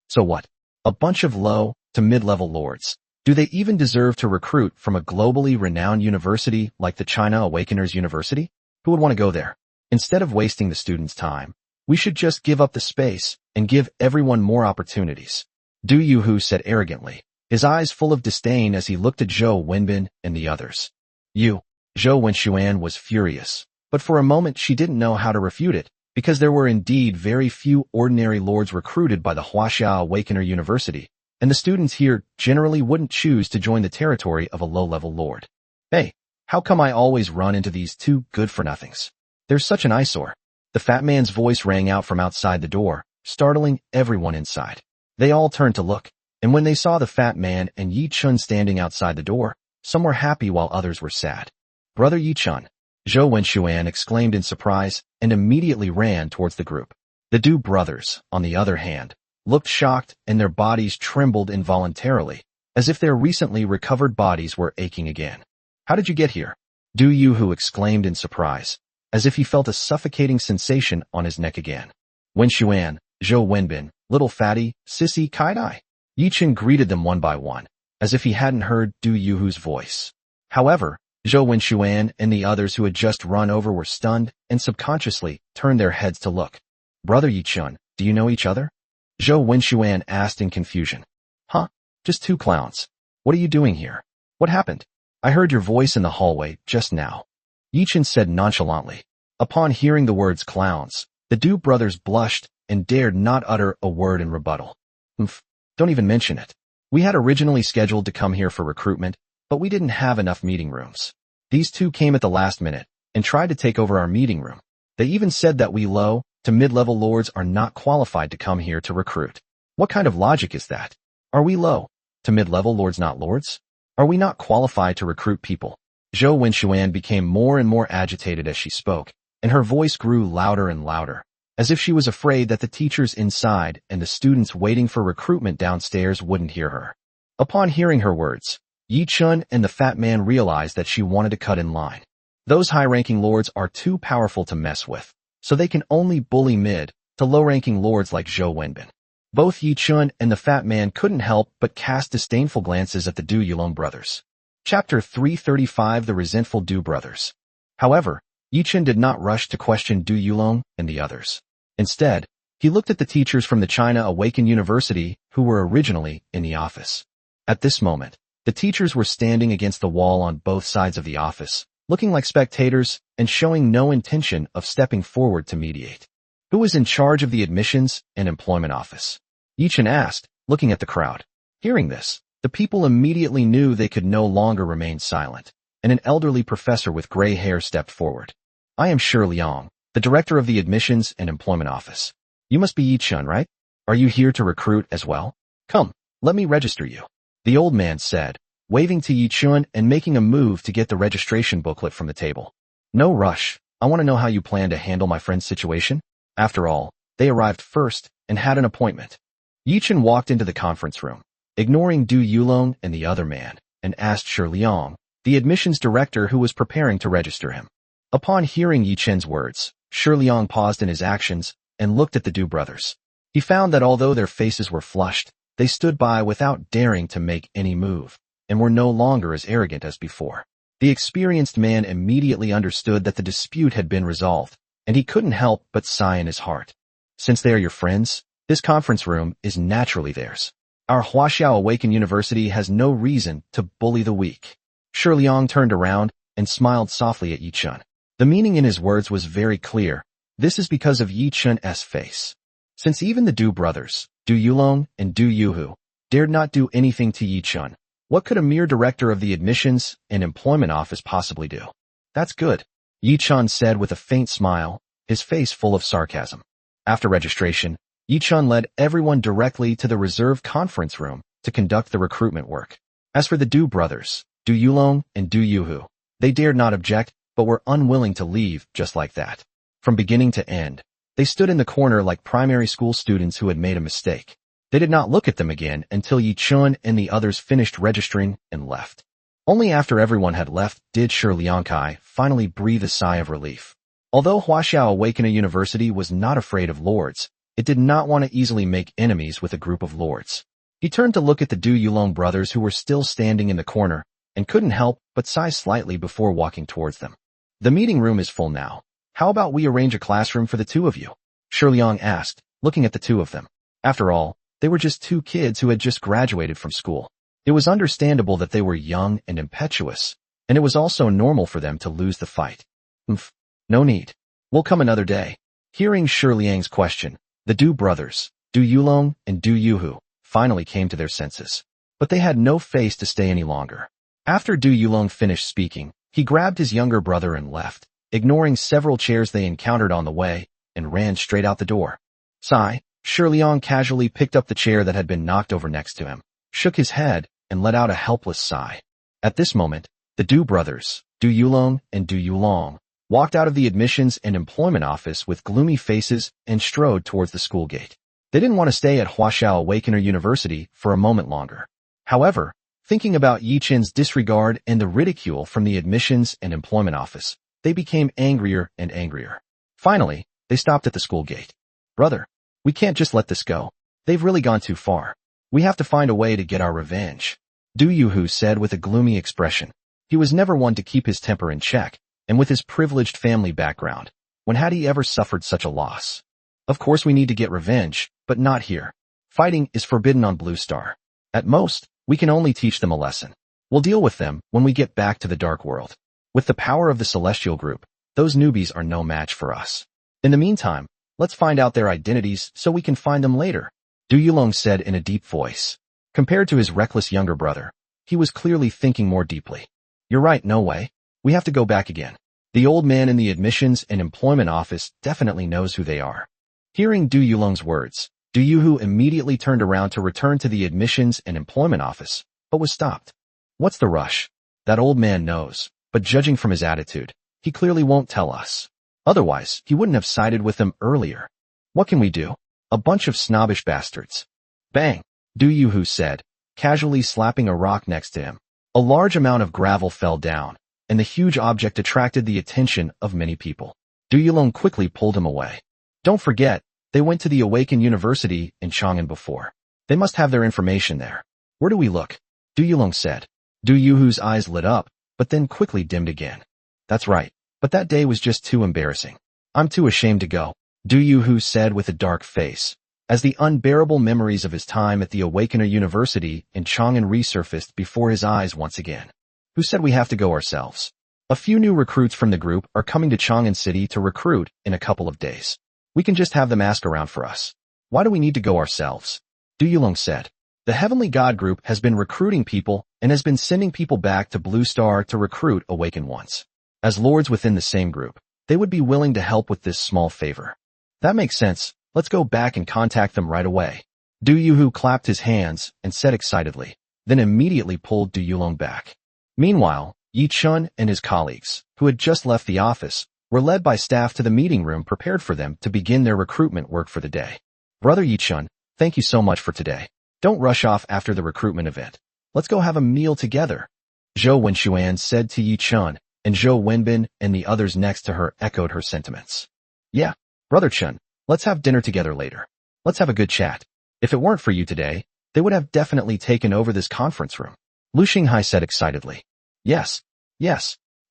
So what? A bunch of low to mid-level lords. Do they even deserve to recruit from a globally renowned university like the China Awakeners University? Who would want to go there? Instead of wasting the students' time, we should just give up the space and give everyone more opportunities. Du Yuhu said arrogantly, his eyes full of disdain as he looked at Zhou Wenbin and the others. Zhou Wenxuan was furious, but for a moment she didn't know how to refute it, because there were indeed very few ordinary lords recruited by the Huaxiao Awakener University, and the students here generally wouldn't choose to join the territory of a low-level lord. Hey, how come I always run into these two good-for-nothings? There's such an eyesore. The fat man's voice rang out from outside the door, startling everyone inside. They all turned to look, and when they saw the fat man and Yi-chun standing outside the door, some were happy while others were sad. Brother Yi-chun, Zhou Wenxuan exclaimed in surprise and immediately ran towards the group. The Du brothers, on the other hand, looked shocked and their bodies trembled involuntarily, as if their recently recovered bodies were aching again. How did you get here? Du Yuhu exclaimed in surprise, as if he felt a suffocating sensation on his neck again. Wenxuan, Zhou Wenbin, little fatty, sissy, Kai-dai. Yi-chun greeted them one by one, as if he hadn't heard Du Yuhu's voice. However, Zhou Wenxuan and the others who had just run over were stunned and subconsciously turned their heads to look. Brother Yi-chun, do you know each other? Zhou Wenxuan asked in confusion. Huh? Just 2 clowns. What are you doing here? What happened? I heard your voice in the hallway just now. Yi-chun said nonchalantly. Upon hearing the words clowns, the Du brothers blushed and dared not utter a word in rebuttal. Don't even mention it. We had originally scheduled to come here for recruitment, but we didn't have enough meeting rooms. These two came at the last minute and tried to take over our meeting room. They even said that we low to mid-level lords are not qualified to come here to recruit. What kind of logic is that? Are we low to mid-level lords not lords? Are we not qualified to recruit people? Zhou Wenxuan became more and more agitated as she spoke, and her voice grew louder and louder, as if she was afraid that the teachers inside and the students waiting for recruitment downstairs wouldn't hear her. Upon hearing her words, Yi-chun and the fat man realized that she wanted to cut in line. Those high-ranking lords are too powerful to mess with, so they can only bully mid to low-ranking lords like Zhou Wenbin. Both Yi-chun and the fat man couldn't help but cast disdainful glances at the Du Yulong brothers. Chapter 335 The Resentful Du Brothers. However, Yi-chun did not rush to question Du Yulong and the others. Instead, he looked at the teachers from the China Awaken University who were originally in the office. At this moment, the teachers were standing against the wall on both sides of the office, looking like spectators and showing no intention of stepping forward to mediate. Who was in charge of the admissions and employment office? Yi-chun asked, looking at the crowd. Hearing this, the people immediately knew they could no longer remain silent, and an elderly professor with gray hair stepped forward. I am Shi Liang, the director of the Admissions and Employment Office. You must be Yi-chun, right? Are you here to recruit as well? Come, let me register you. The old man said, waving to Yi-chun and making a move to get the registration booklet from the table. No rush. I want to know how you plan to handle my friend's situation. After all, they arrived first and had an appointment. Yi-chun walked into the conference room, ignoring Du Yulong and the other man, and asked Shi Liang, the admissions director who was preparing to register him. Upon hearing Yi-chun's words, Shi Liang paused in his actions and looked at the Du brothers. He found that although their faces were flushed, they stood by without daring to make any move, and were no longer as arrogant as before. The experienced man immediately understood that the dispute had been resolved, and he couldn't help but sigh in his heart. Since they are your friends, this conference room is naturally theirs. Our Huaxiao Awaken University has no reason to bully the weak. Shi Liang turned around and smiled softly at Yi-chun. The meaning in his words was very clear. This is because of Yi-chun's face. Since even the Du brothers, Du Yulong and Du Yuhu, dared not do anything to Yi-chun, what could a mere director of the Admissions and Employment Office possibly do? That's good, Yi-chun said with a faint smile, his face full of sarcasm. After registration, Yi-chun led everyone directly to the reserved conference room to conduct the recruitment work. As for the Du brothers, Du Yulong and Du Yuhu, they dared not object, but were unwilling to leave just like that. From beginning to end, they stood in the corner like primary school students who had made a mistake. They did not look at them again until Yi-chun and the others finished registering and left. Only after everyone had left did Shi Liangkai finally breathe a sigh of relief. Although Huaxiao Awaken University was not afraid of lords, it did not want to easily make enemies with a group of lords. He turned to look at the Du Yulong brothers who were still standing in the corner, and couldn't help but sigh slightly before walking towards them. The meeting room is full now. How about we arrange a classroom for the two of you? Shi Liang asked, looking at the two of them. After all, they were just two kids who had just graduated from school. It was understandable that they were young and impetuous, and it was also normal for them to lose the fight. No need. We'll come another day. Hearing Shi Liang's question, the Du brothers, Du Yulong and Du Yuhu, finally came to their senses. But they had no face to stay any longer. After Du Yulong finished speaking, he grabbed his younger brother and left, ignoring several chairs they encountered on the way, and ran straight out the door. Sigh. Shi Liang casually picked up the chair that had been knocked over next to him, shook his head, and let out a helpless sigh. At this moment, the Du brothers, Du Yulong and Du Yulong, walked out of the Admissions and Employment Office with gloomy faces and strode towards the school gate. They didn't want to stay at Huaxiao Awakener University for a moment longer. However, thinking about Yi-chun's disregard and the ridicule from the Admissions and Employment Office, they became angrier and angrier. Finally, they stopped at the school gate. Brother, we can't just let this go. They've really gone too far. We have to find a way to get our revenge, Du Yuhu said with a gloomy expression. He was never one to keep his temper in check, and with his privileged family background, when had he ever suffered such a loss? Of course we need to get revenge, but not here. Fighting is forbidden on Blue Star. At most, we can only teach them a lesson. We'll deal with them when we get back to the Dark World. With the power of the Celestial Group, those newbies are no match for us. In the meantime, let's find out their identities so we can find them later, Du Yulong said in a deep voice. Compared to his reckless younger brother, he was clearly thinking more deeply. You're right, no way. We have to go back again. The old man in the Admissions and Employment Office definitely knows who they are. Hearing Du Yulong's words, Du Yuhu immediately turned around to return to the Admissions and Employment Office, but was stopped. What's the rush? That old man knows, but judging from his attitude, he clearly won't tell us. Otherwise, he wouldn't have sided with them earlier. What can we do? A bunch of snobbish bastards. Bang, Du Yuhu said, casually slapping a rock next to him. A large amount of gravel fell down, and the huge object attracted the attention of many people. Du Yulong quickly pulled him away. Don't forget, they went to the Awaken University in Chang'an before. They must have their information there. Where do we look? Du Yulong said. Du Yuhu's eyes lit up, but then quickly dimmed again. That's right, but that day was just too embarrassing. I'm too ashamed to go, Du Yuhu said with a dark face, as the unbearable memories of his time at the Awakener University in Chang'an resurfaced before his eyes once again. Who said we have to go ourselves? A few new recruits from the group are coming to Chang'an City to recruit in a couple of days. We can just have them ask around for us. Why do we need to go ourselves? Du Yulong said. The Heavenly God Group has been recruiting people and has been sending people back to Blue Star to recruit Awaken ones. As lords within the same group, they would be willing to help with this small favor. That makes sense. Let's go back and contact them right away. Du Yuhu clapped his hands and said excitedly, then immediately pulled Du Yulong back. Meanwhile, Yi Chun and his colleagues, who had just left the office, were led by staff to the meeting room prepared for them to begin their recruitment work for the day. Brother Yi Chun, thank you so much for today. Don't rush off after the recruitment event. Let's go have a meal together. Zhou Wenxuan said to Yi Chun, and Zhou Wenbin and the others next to her echoed her sentiments. Yeah, Brother Chun, let's have dinner together later. Let's have a good chat. If it weren't for you today, they would have definitely taken over this conference room. Lu Xinghai said excitedly. Yes.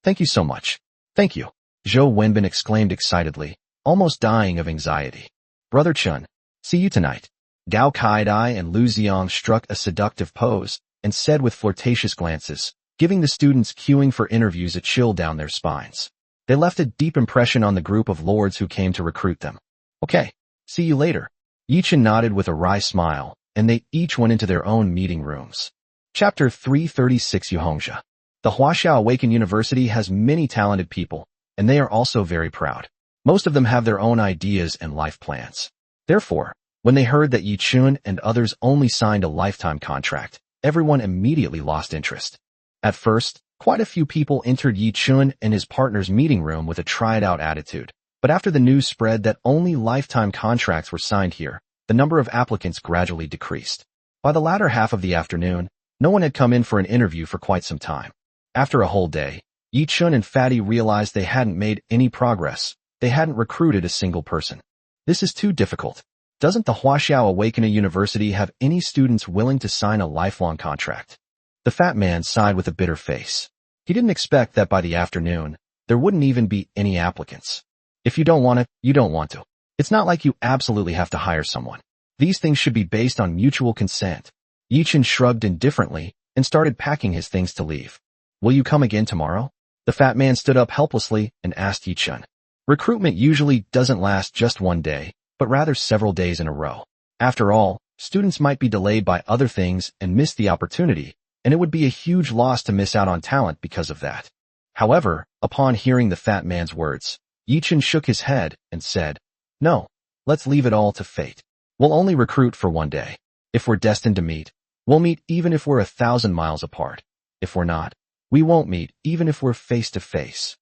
Thank you so much. Thank you. Zhou Wenbin exclaimed excitedly, almost dying of anxiety. Brother Chun, see you tonight. Gao Kaidai and Lu Xiang struck a seductive pose and said with flirtatious glances, giving the students queuing for interviews a chill down their spines. They left a deep impression on the group of lords who came to recruit them. Okay, see you later. Yi Chun nodded with a wry smile, and they each went into their own meeting rooms. Chapter 336 Yuhongxia. The Huaxiao Awakened University has many talented people, and they are also very proud. Most of them have their own ideas and life plans. Therefore, when they heard that Yi Chun and others only signed a lifetime contract, everyone immediately lost interest. At first, quite a few people entered Yi Chun and his partner's meeting room with a tried-out attitude, but after the news spread that only lifetime contracts were signed here, the number of applicants gradually decreased. By the latter half of the afternoon, no one had come in for an interview for quite some time. After a whole day, Yi Chun and Fatty realized they hadn't made any progress. They hadn't recruited a single person. This is too difficult. Doesn't the Huaxiao Awakening University have any students willing to sign a lifelong contract? The fat man sighed with a bitter face. He didn't expect that by the afternoon, there wouldn't even be any applicants. If you don't want it, you don't want to. It's not like you absolutely have to hire someone. These things should be based on mutual consent. Yi Chun shrugged indifferently and started packing his things to leave. Will you come again tomorrow? The fat man stood up helplessly and asked Yi Chun. Recruitment usually doesn't last just one day, but rather several days in a row. After all, students might be delayed by other things and miss the opportunity, and it would be a huge loss to miss out on talent because of that. However, upon hearing the fat man's words, Yi Chun shook his head and said, No, let's leave it all to fate. We'll only recruit for one day. If we're destined to meet, we'll meet even if we're 1,000 miles apart. If we're not, we won't meet even if we're face to face.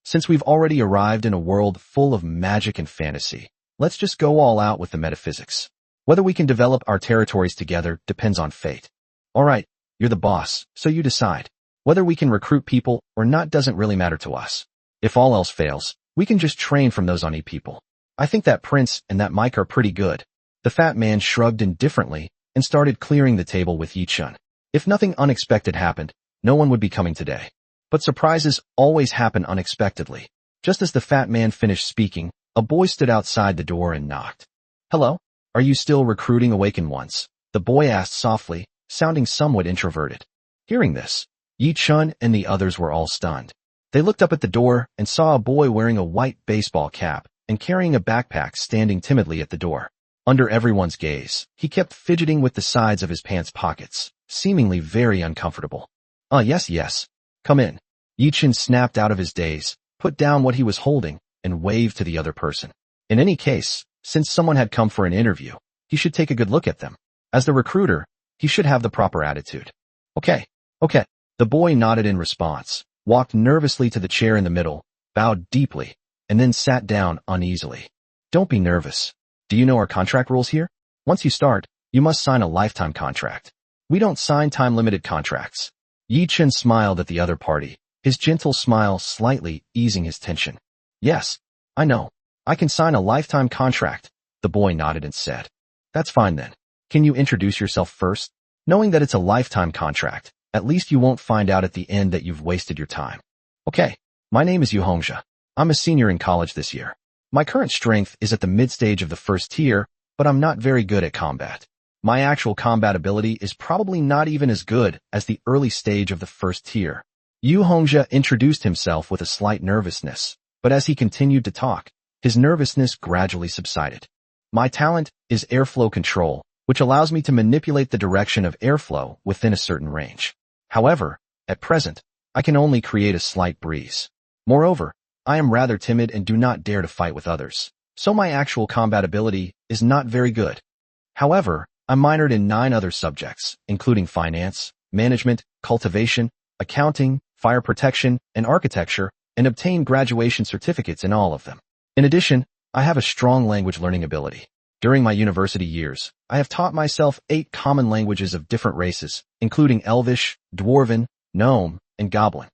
Since we've already arrived in a world full of magic and fantasy, let's just go all out with the metaphysics. Whether we can develop our territories together depends on fate. Alright, you're the boss, so you decide. Whether we can recruit people or not doesn't really matter to us. If all else fails, we can just train from those Oni people. I think that Prince and that Mike are pretty good. The fat man shrugged indifferently and started clearing the table with Yi Chun. If nothing unexpected happened, no one would be coming today. But surprises always happen unexpectedly. Just as the fat man finished speaking, a boy stood outside the door and knocked. Hello? Are you still recruiting awakened ones? The boy asked softly, sounding somewhat introverted. Hearing this, Yi Chun and the others were all stunned. They looked up at the door and saw a boy wearing a white baseball cap and carrying a backpack standing timidly at the door. Under everyone's gaze, he kept fidgeting with the sides of his pants pockets, seemingly very uncomfortable. Yes. Come in. Yi Chun snapped out of his daze, put down what he was holding, and waved to the other person. In any case, since someone had come for an interview, he should take a good look at them. As the recruiter, he should have the proper attitude. Okay. The boy nodded in response, walked nervously to the chair in the middle, bowed deeply, and then sat down uneasily. Don't be nervous. Do you know our contract rules here? Once you start, you must sign a lifetime contract. We don't sign time-limited contracts. Yi Chun smiled at the other party, his gentle smile slightly easing his tension. Yes, I know. I can sign a lifetime contract, the boy nodded and said. That's fine then. Can you introduce yourself first? Knowing that it's a lifetime contract, at least you won't find out at the end that you've wasted your time. Okay, my name is Yuhongxia. I'm a senior in college this year. My current strength is at the mid-stage of the first tier, but I'm not very good at combat. My actual combat ability is probably not even as good as the early stage of the first tier. Yuhongxia introduced himself with a slight nervousness, but as he continued to talk, his nervousness gradually subsided. My talent is airflow control, which allows me to manipulate the direction of airflow within a certain range. However, at present, I can only create a slight breeze. Moreover, I am rather timid and do not dare to fight with others, so my actual combat ability is not very good. However, I minored in 9 other subjects, including finance, management, cultivation, accounting, fire protection, and architecture, and obtained graduation certificates in all of them. In addition, I have a strong language learning ability. During my university years, I have taught myself 8 common languages of different races, including Elvish, Dwarven, Gnome, and Goblin.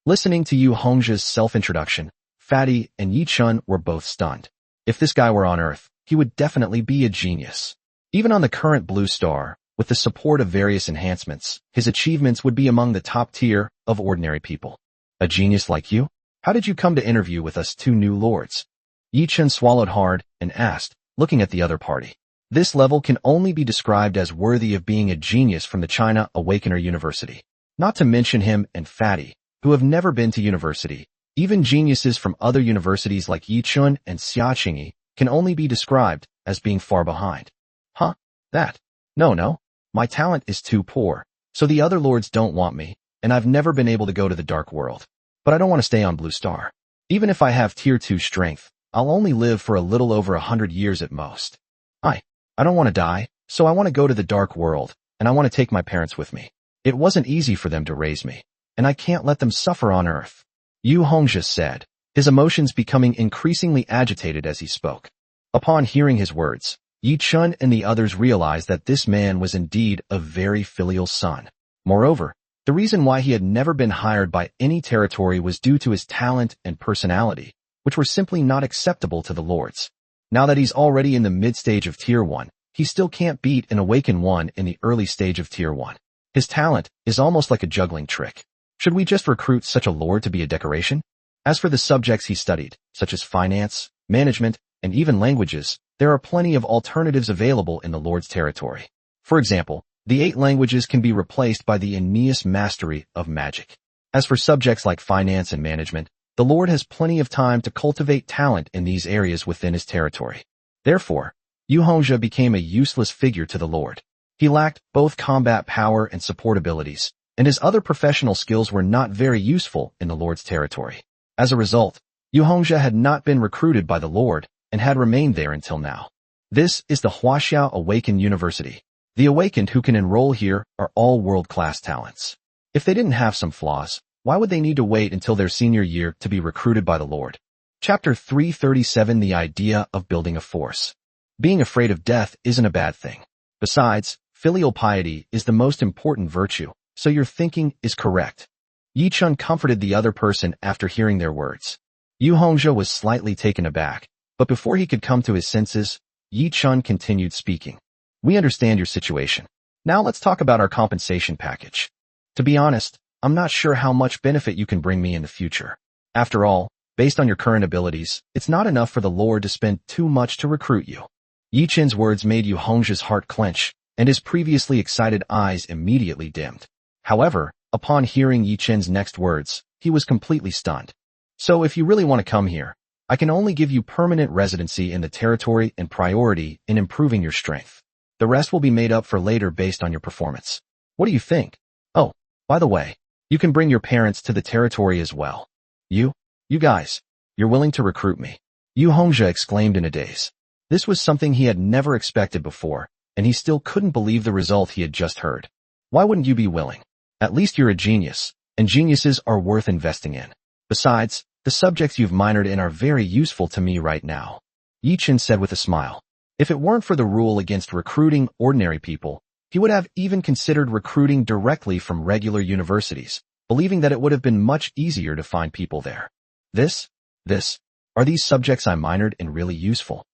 Listening to Yu Hongjia's self-introduction, Fatty and Yi Chun were both stunned. If this guy were on Earth, he would definitely be a genius. Even on the current Blue Star, with the support of various enhancements, his achievements would be among the top tier of ordinary people. A genius like you? How did you come to interview with us 2 new lords? Yi Chun swallowed hard and asked, looking at the other party. This level can only be described as worthy of being a genius from the China Awakener University. Not to mention him and Fatty, who have never been to university. Even geniuses from other universities like Yi Chun and Xiaqingyi can only be described as being far behind. Huh? That? No. My talent is too poor, so the other lords don't want me, and I've never been able to go to the Dark World. But I don't want to stay on Blue Star. Even if I have Tier 2 strength, I'll only live for a little over 100 years at most. I don't want to die, so I want to go to the Dark World, and I want to take my parents with me. It wasn't easy for them to raise me, and I can't let them suffer on Earth. Yu Hongjia said, his emotions becoming increasingly agitated as he spoke. Upon hearing his words, Yi Chun and the others realized that this man was indeed a very filial son. Moreover, the reason why he had never been hired by any territory was due to his talent and personality, which were simply not acceptable to the lords. Now that he's already in the mid-stage of Tier 1, he still can't beat an Awakened One in the early stage of Tier 1. His talent is almost like a juggling trick. Should we just recruit such a lord to be a decoration? As for the subjects he studied, such as finance, management, and even languages, there are plenty of alternatives available in the lord's territory. For example, the 8 languages can be replaced by the Aeneas mastery of magic. As for subjects like finance and management, the Lord has plenty of time to cultivate talent in these areas within his territory. Therefore, Yu Hongjia became a useless figure to the Lord. He lacked both combat power and support abilities, and his other professional skills were not very useful in the Lord's territory. As a result, Yu Hongjia had not been recruited by the Lord and had remained there until now. This is the Huaxiao Awakened University. The awakened who can enroll here are all world-class talents. If they didn't have some flaws, why would they need to wait until their senior year to be recruited by the Lord? Chapter 337 The Idea of Building a Force. Being afraid of death isn't a bad thing. Besides, filial piety is the most important virtue, so your thinking is correct. Yi Chun comforted the other person after hearing their words. Yu Hongjia was slightly taken aback, but before he could come to his senses, Yi Chun continued speaking. We understand your situation. Now let's talk about our compensation package. To be honest, I'm not sure how much benefit you can bring me in the future. After all, based on your current abilities, it's not enough for the Lord to spend too much to recruit you. Yi Chun's words made Yu Hongjia's heart clench, and his previously excited eyes immediately dimmed. However, upon hearing Yi Chun's next words, he was completely stunned. So if you really want to come here, I can only give you permanent residency in the territory and priority in improving your strength. The rest will be made up for later based on your performance. What do you think? Oh, by the way, you can bring your parents to the territory as well. You guys, you're willing to recruit me? Yu Hongjia exclaimed in a daze. This was something he had never expected before, and he still couldn't believe the result he had just heard. Why wouldn't you be willing? At least you're a genius, and geniuses are worth investing in. Besides, the subjects you've minored in are very useful to me right now. Yi Chun said with a smile. If it weren't for the rule against recruiting ordinary people, he would have even considered recruiting directly from regular universities, believing that it would have been much easier to find people there. Are these subjects I minored in really useful?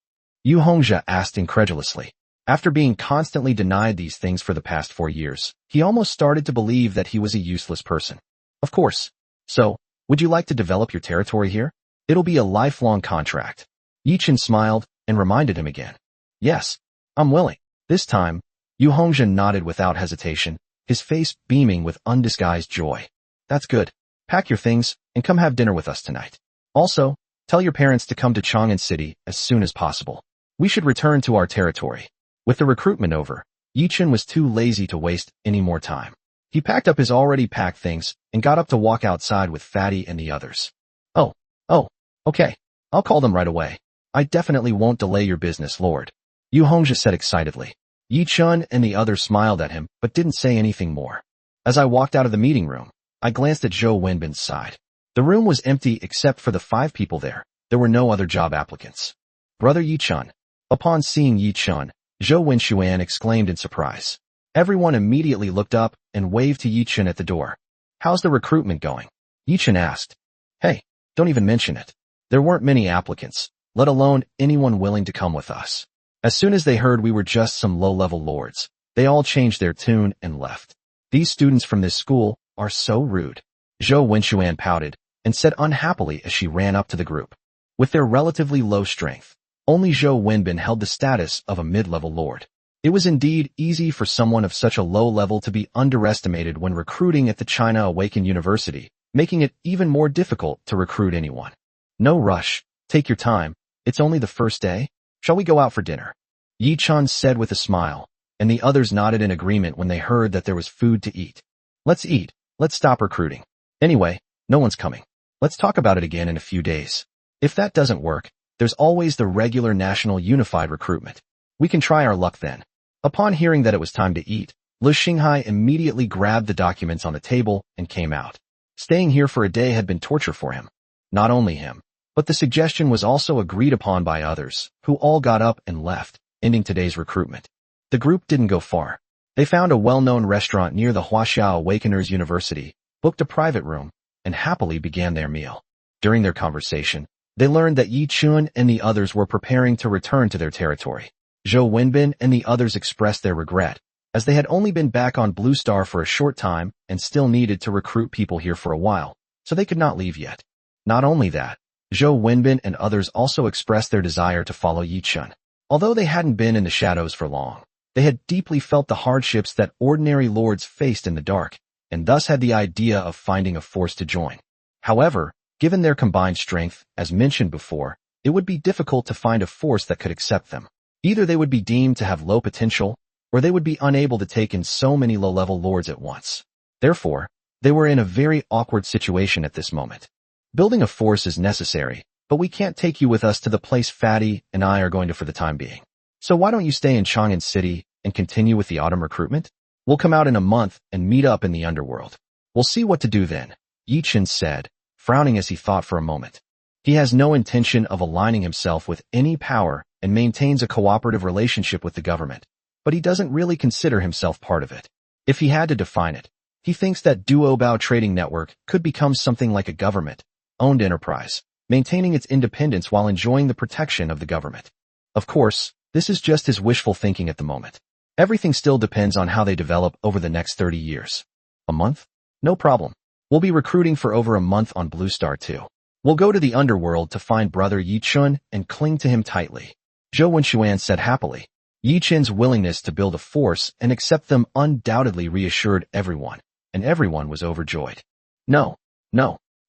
Yu Hongjia asked incredulously. After being constantly denied these things for the past 4 years, he almost started to believe that he was a useless person. Of course. So, would you like to develop your territory here? It'll be a lifelong contract. Yi Chun smiled and reminded him again. Yes, I'm willing. This time, Yu Hongjia nodded without hesitation, his face beaming with undisguised joy. That's good. Pack your things and come have dinner with us tonight. Also, tell your parents to come to Chang'an City as soon as possible. We should return to our territory. With the recruitment over, Yi Chun was too lazy to waste any more time. He packed up his already packed things and got up to walk outside with Fatty and the others. Oh, Oh, okay. I'll call them right away. I definitely won't delay your business, Lord. Yu Hongzhi said excitedly. Yi Chun and the others smiled at him, but didn't say anything more. As I walked out of the meeting room, I glanced at Zhou Wenbin's side. The room was empty except for the 5 people there. There were no other job applicants. Brother Yi Chun. Upon seeing Yi Chun, Zhou Wenxuan exclaimed in surprise. Everyone immediately looked up and waved to Yi Chun at the door. How's the recruitment going? Yi Chun asked. Hey, don't even mention it. There weren't many applicants, let alone anyone willing to come with us. As soon as they heard we were just some low-level lords, they all changed their tune and left. These students from this school are so rude. Zhou Wenxuan pouted and said unhappily as she ran up to the group. With their relatively low strength, only Zhou Wenbin held the status of a mid-level lord. It was indeed easy for someone of such a low level to be underestimated when recruiting at the China Awakened University, making it even more difficult to recruit anyone. No rush. Take your time. It's only the first day. Shall we go out for dinner? Yi Chun said with a smile, and the others nodded in agreement when they heard that there was food to eat. Let's eat. Let's stop recruiting. Anyway, no one's coming. Let's talk about it again in a few days. If that doesn't work, there's always the regular national unified recruitment. We can try our luck then. Upon hearing that it was time to eat, Lu Xinghai immediately grabbed the documents on the table and came out. Staying here for a day had been torture for him. Not only him, but the suggestion was also agreed upon by others, who all got up and left, ending today's recruitment. The group didn't go far. They found a well-known restaurant near the Huaxia Awakeners University, booked a private room, and happily began their meal. During their conversation, they learned that Yi Chun and the others were preparing to return to their territory. Zhou Wenbin and the others expressed their regret, as they had only been back on Blue Star for a short time and still needed to recruit people here for a while, so they could not leave yet. Not only that, Zhou Wenbin and others also expressed their desire to follow Yi Chun. Although they hadn't been in the shadows for long, they had deeply felt the hardships that ordinary lords faced in the dark, and thus had the idea of finding a force to join. However, given their combined strength, as mentioned before, it would be difficult to find a force that could accept them. Either they would be deemed to have low potential, or they would be unable to take in so many low-level lords at once. Therefore, they were in a very awkward situation at this moment. Building a force is necessary, but we can't take you with us to the place Fatty and I are going to for the time being. So why don't you stay in Chang'an City and continue with the autumn recruitment? We'll come out in a month and meet up in the underworld. We'll see what to do then, Yi Chun said, frowning as he thought for a moment. He has no intention of aligning himself with any power and maintains a cooperative relationship with the government, but he doesn't really consider himself part of it. If he had to define it, he thinks that Duobao Trading Network could become something like a government-owned enterprise, maintaining its independence while enjoying the protection of the government. Of course, this is just his wishful thinking at the moment. Everything still depends on how they develop over the next 30 years. A month? No problem. We'll be recruiting for over a month on Blue Star too. We'll go to the underworld to find brother Yi Chun and cling to him tightly. Zhou Wenxuan said happily. Yi Chun's willingness to build a force and accept them undoubtedly reassured everyone, and everyone was overjoyed. No,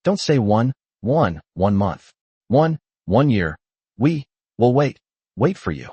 don't say one month. One year. We'll wait for you.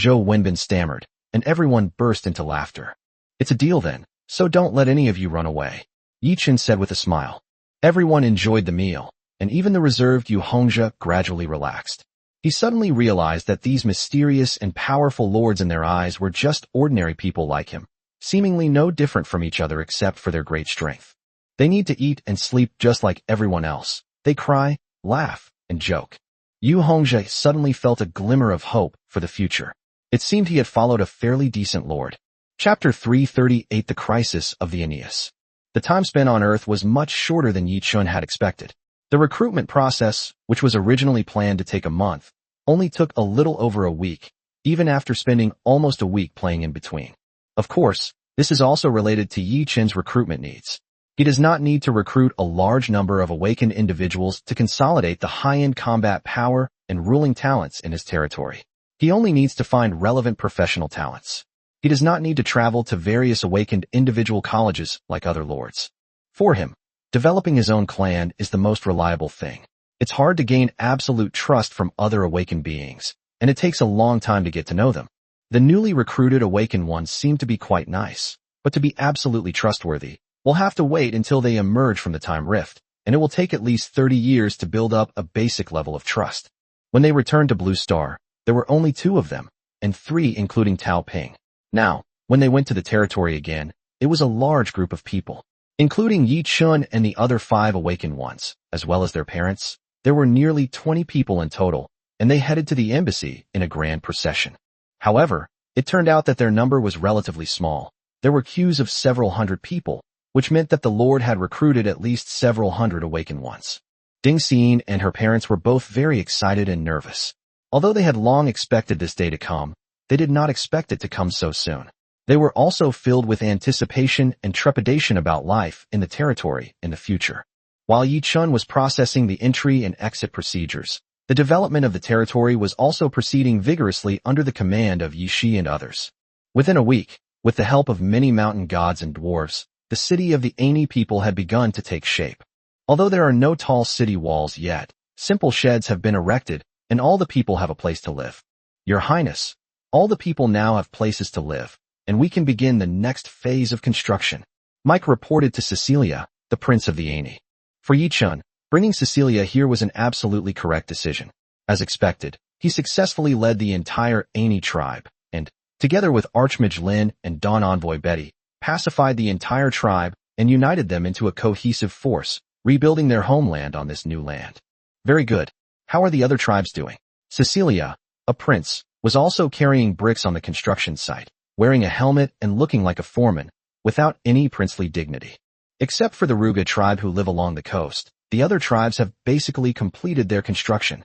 Zhou Wenbin stammered, and everyone burst into laughter. It's a deal then, so don't let any of you run away, Yi Chun said with a smile. Everyone enjoyed the meal, and even the reserved Yu Hongzhi gradually relaxed. He suddenly realized that these mysterious and powerful lords in their eyes were just ordinary people like him, seemingly no different from each other except for their great strength. They need to eat and sleep just like everyone else. They cry, laugh, and joke. Yu Hongzhi suddenly felt a glimmer of hope for the future. It seemed he had followed a fairly decent lord. Chapter 338: The Crisis of the Aeneas. The time spent on Earth was much shorter than Yi Chun had expected. The recruitment process, which was originally planned to take a month, only took a little over a week, even after spending almost a week playing in between. Of course, this is also related to Yi Chun's recruitment needs. He does not need to recruit a large number of awakened individuals to consolidate the high-end combat power and ruling talents in his territory. He only needs to find relevant professional talents. He does not need to travel to various awakened individual colleges like other lords. For him, developing his own clan is the most reliable thing. It's hard to gain absolute trust from other awakened beings, and it takes a long time to get to know them. The newly recruited awakened ones seem to be quite nice, but to be absolutely trustworthy, we'll have to wait until they emerge from the time rift, and it will take at least 30 years to build up a basic level of trust. When they returned to Blue Star, there were only 2 of them, and 3 including Tao Ping. Now, when they went to the territory again, it was a large group of people. Including Yi Chun and the other 5 awakened ones, as well as their parents, there were nearly 20 people in total, and they headed to the embassy in a grand procession. However, it turned out that their number was relatively small. There were queues of several hundred people, which meant that the Lord had recruited at least several hundred awakened ones. Ding Xian and her parents were both very excited and nervous. Although they had long expected this day to come, they did not expect it to come so soon. They were also filled with anticipation and trepidation about life in the territory in the future. While Yi Chun was processing the entry and exit procedures, the development of the territory was also proceeding vigorously under the command of Yi Shi and others. Within a week, with the help of many mountain gods and dwarves, the city of the Ani people had begun to take shape. Although there are no tall city walls yet, simple sheds have been erected, and all the people have a place to live. Your Highness, all the people now have places to live, and we can begin the next phase of construction. Mike reported to Cecilia, the prince of the Ani. For Yi Chun, bringing Cecilia here was an absolutely correct decision. As expected, he successfully led the entire Ani tribe, and, together with Archmage Lin and Dawn Envoy Betty, pacified the entire tribe and united them into a cohesive force, rebuilding their homeland on this new land. Very good. How are the other tribes doing? Cecilia, a prince, was also carrying bricks on the construction site, wearing a helmet and looking like a foreman, without any princely dignity. Except for the Ruga tribe who live along the coast, the other tribes have basically completed their construction.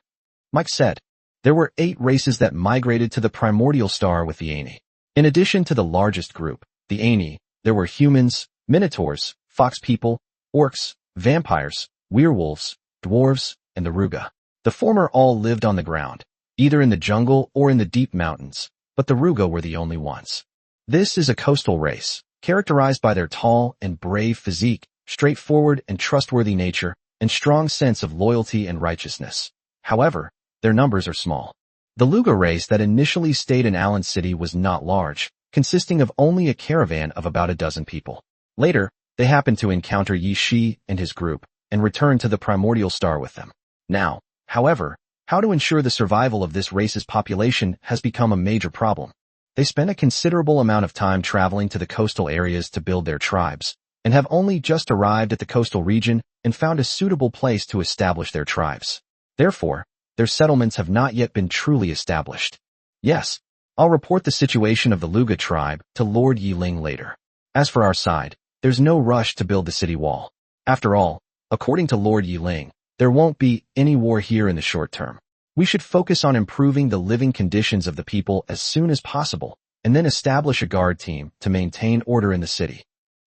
Mike said, there were 8 races that migrated to the primordial star with the Ani. In addition to the largest group, the Ani, there were humans, minotaurs, fox people, orcs, vampires, werewolves, dwarves, and the Ruga. The former all lived on the ground, either in the jungle or in the deep mountains, but the Ruga were the only ones. This is a coastal race, characterized by their tall and brave physique, straightforward and trustworthy nature, and strong sense of loyalty and righteousness. However, their numbers are small. The Luga race that initially stayed in Allen City was not large, consisting of only a caravan of about a dozen people. Later, they happened to encounter Yi Shi and his group, and returned to the primordial star with them. Now, however, how to ensure the survival of this race's population has become a major problem. They spent a considerable amount of time traveling to the coastal areas to build their tribes, and have only just arrived at the coastal region and found a suitable place to establish their tribes. Therefore, their settlements have not yet been truly established. Yes, I'll report the situation of the Luga tribe to Lord Yiling later. As for our side, there's no rush to build the city wall. After all, according to Lord Yiling, there won't be any war here in the short term. We should focus on improving the living conditions of the people as soon as possible, and then establish a guard team to maintain order in the city.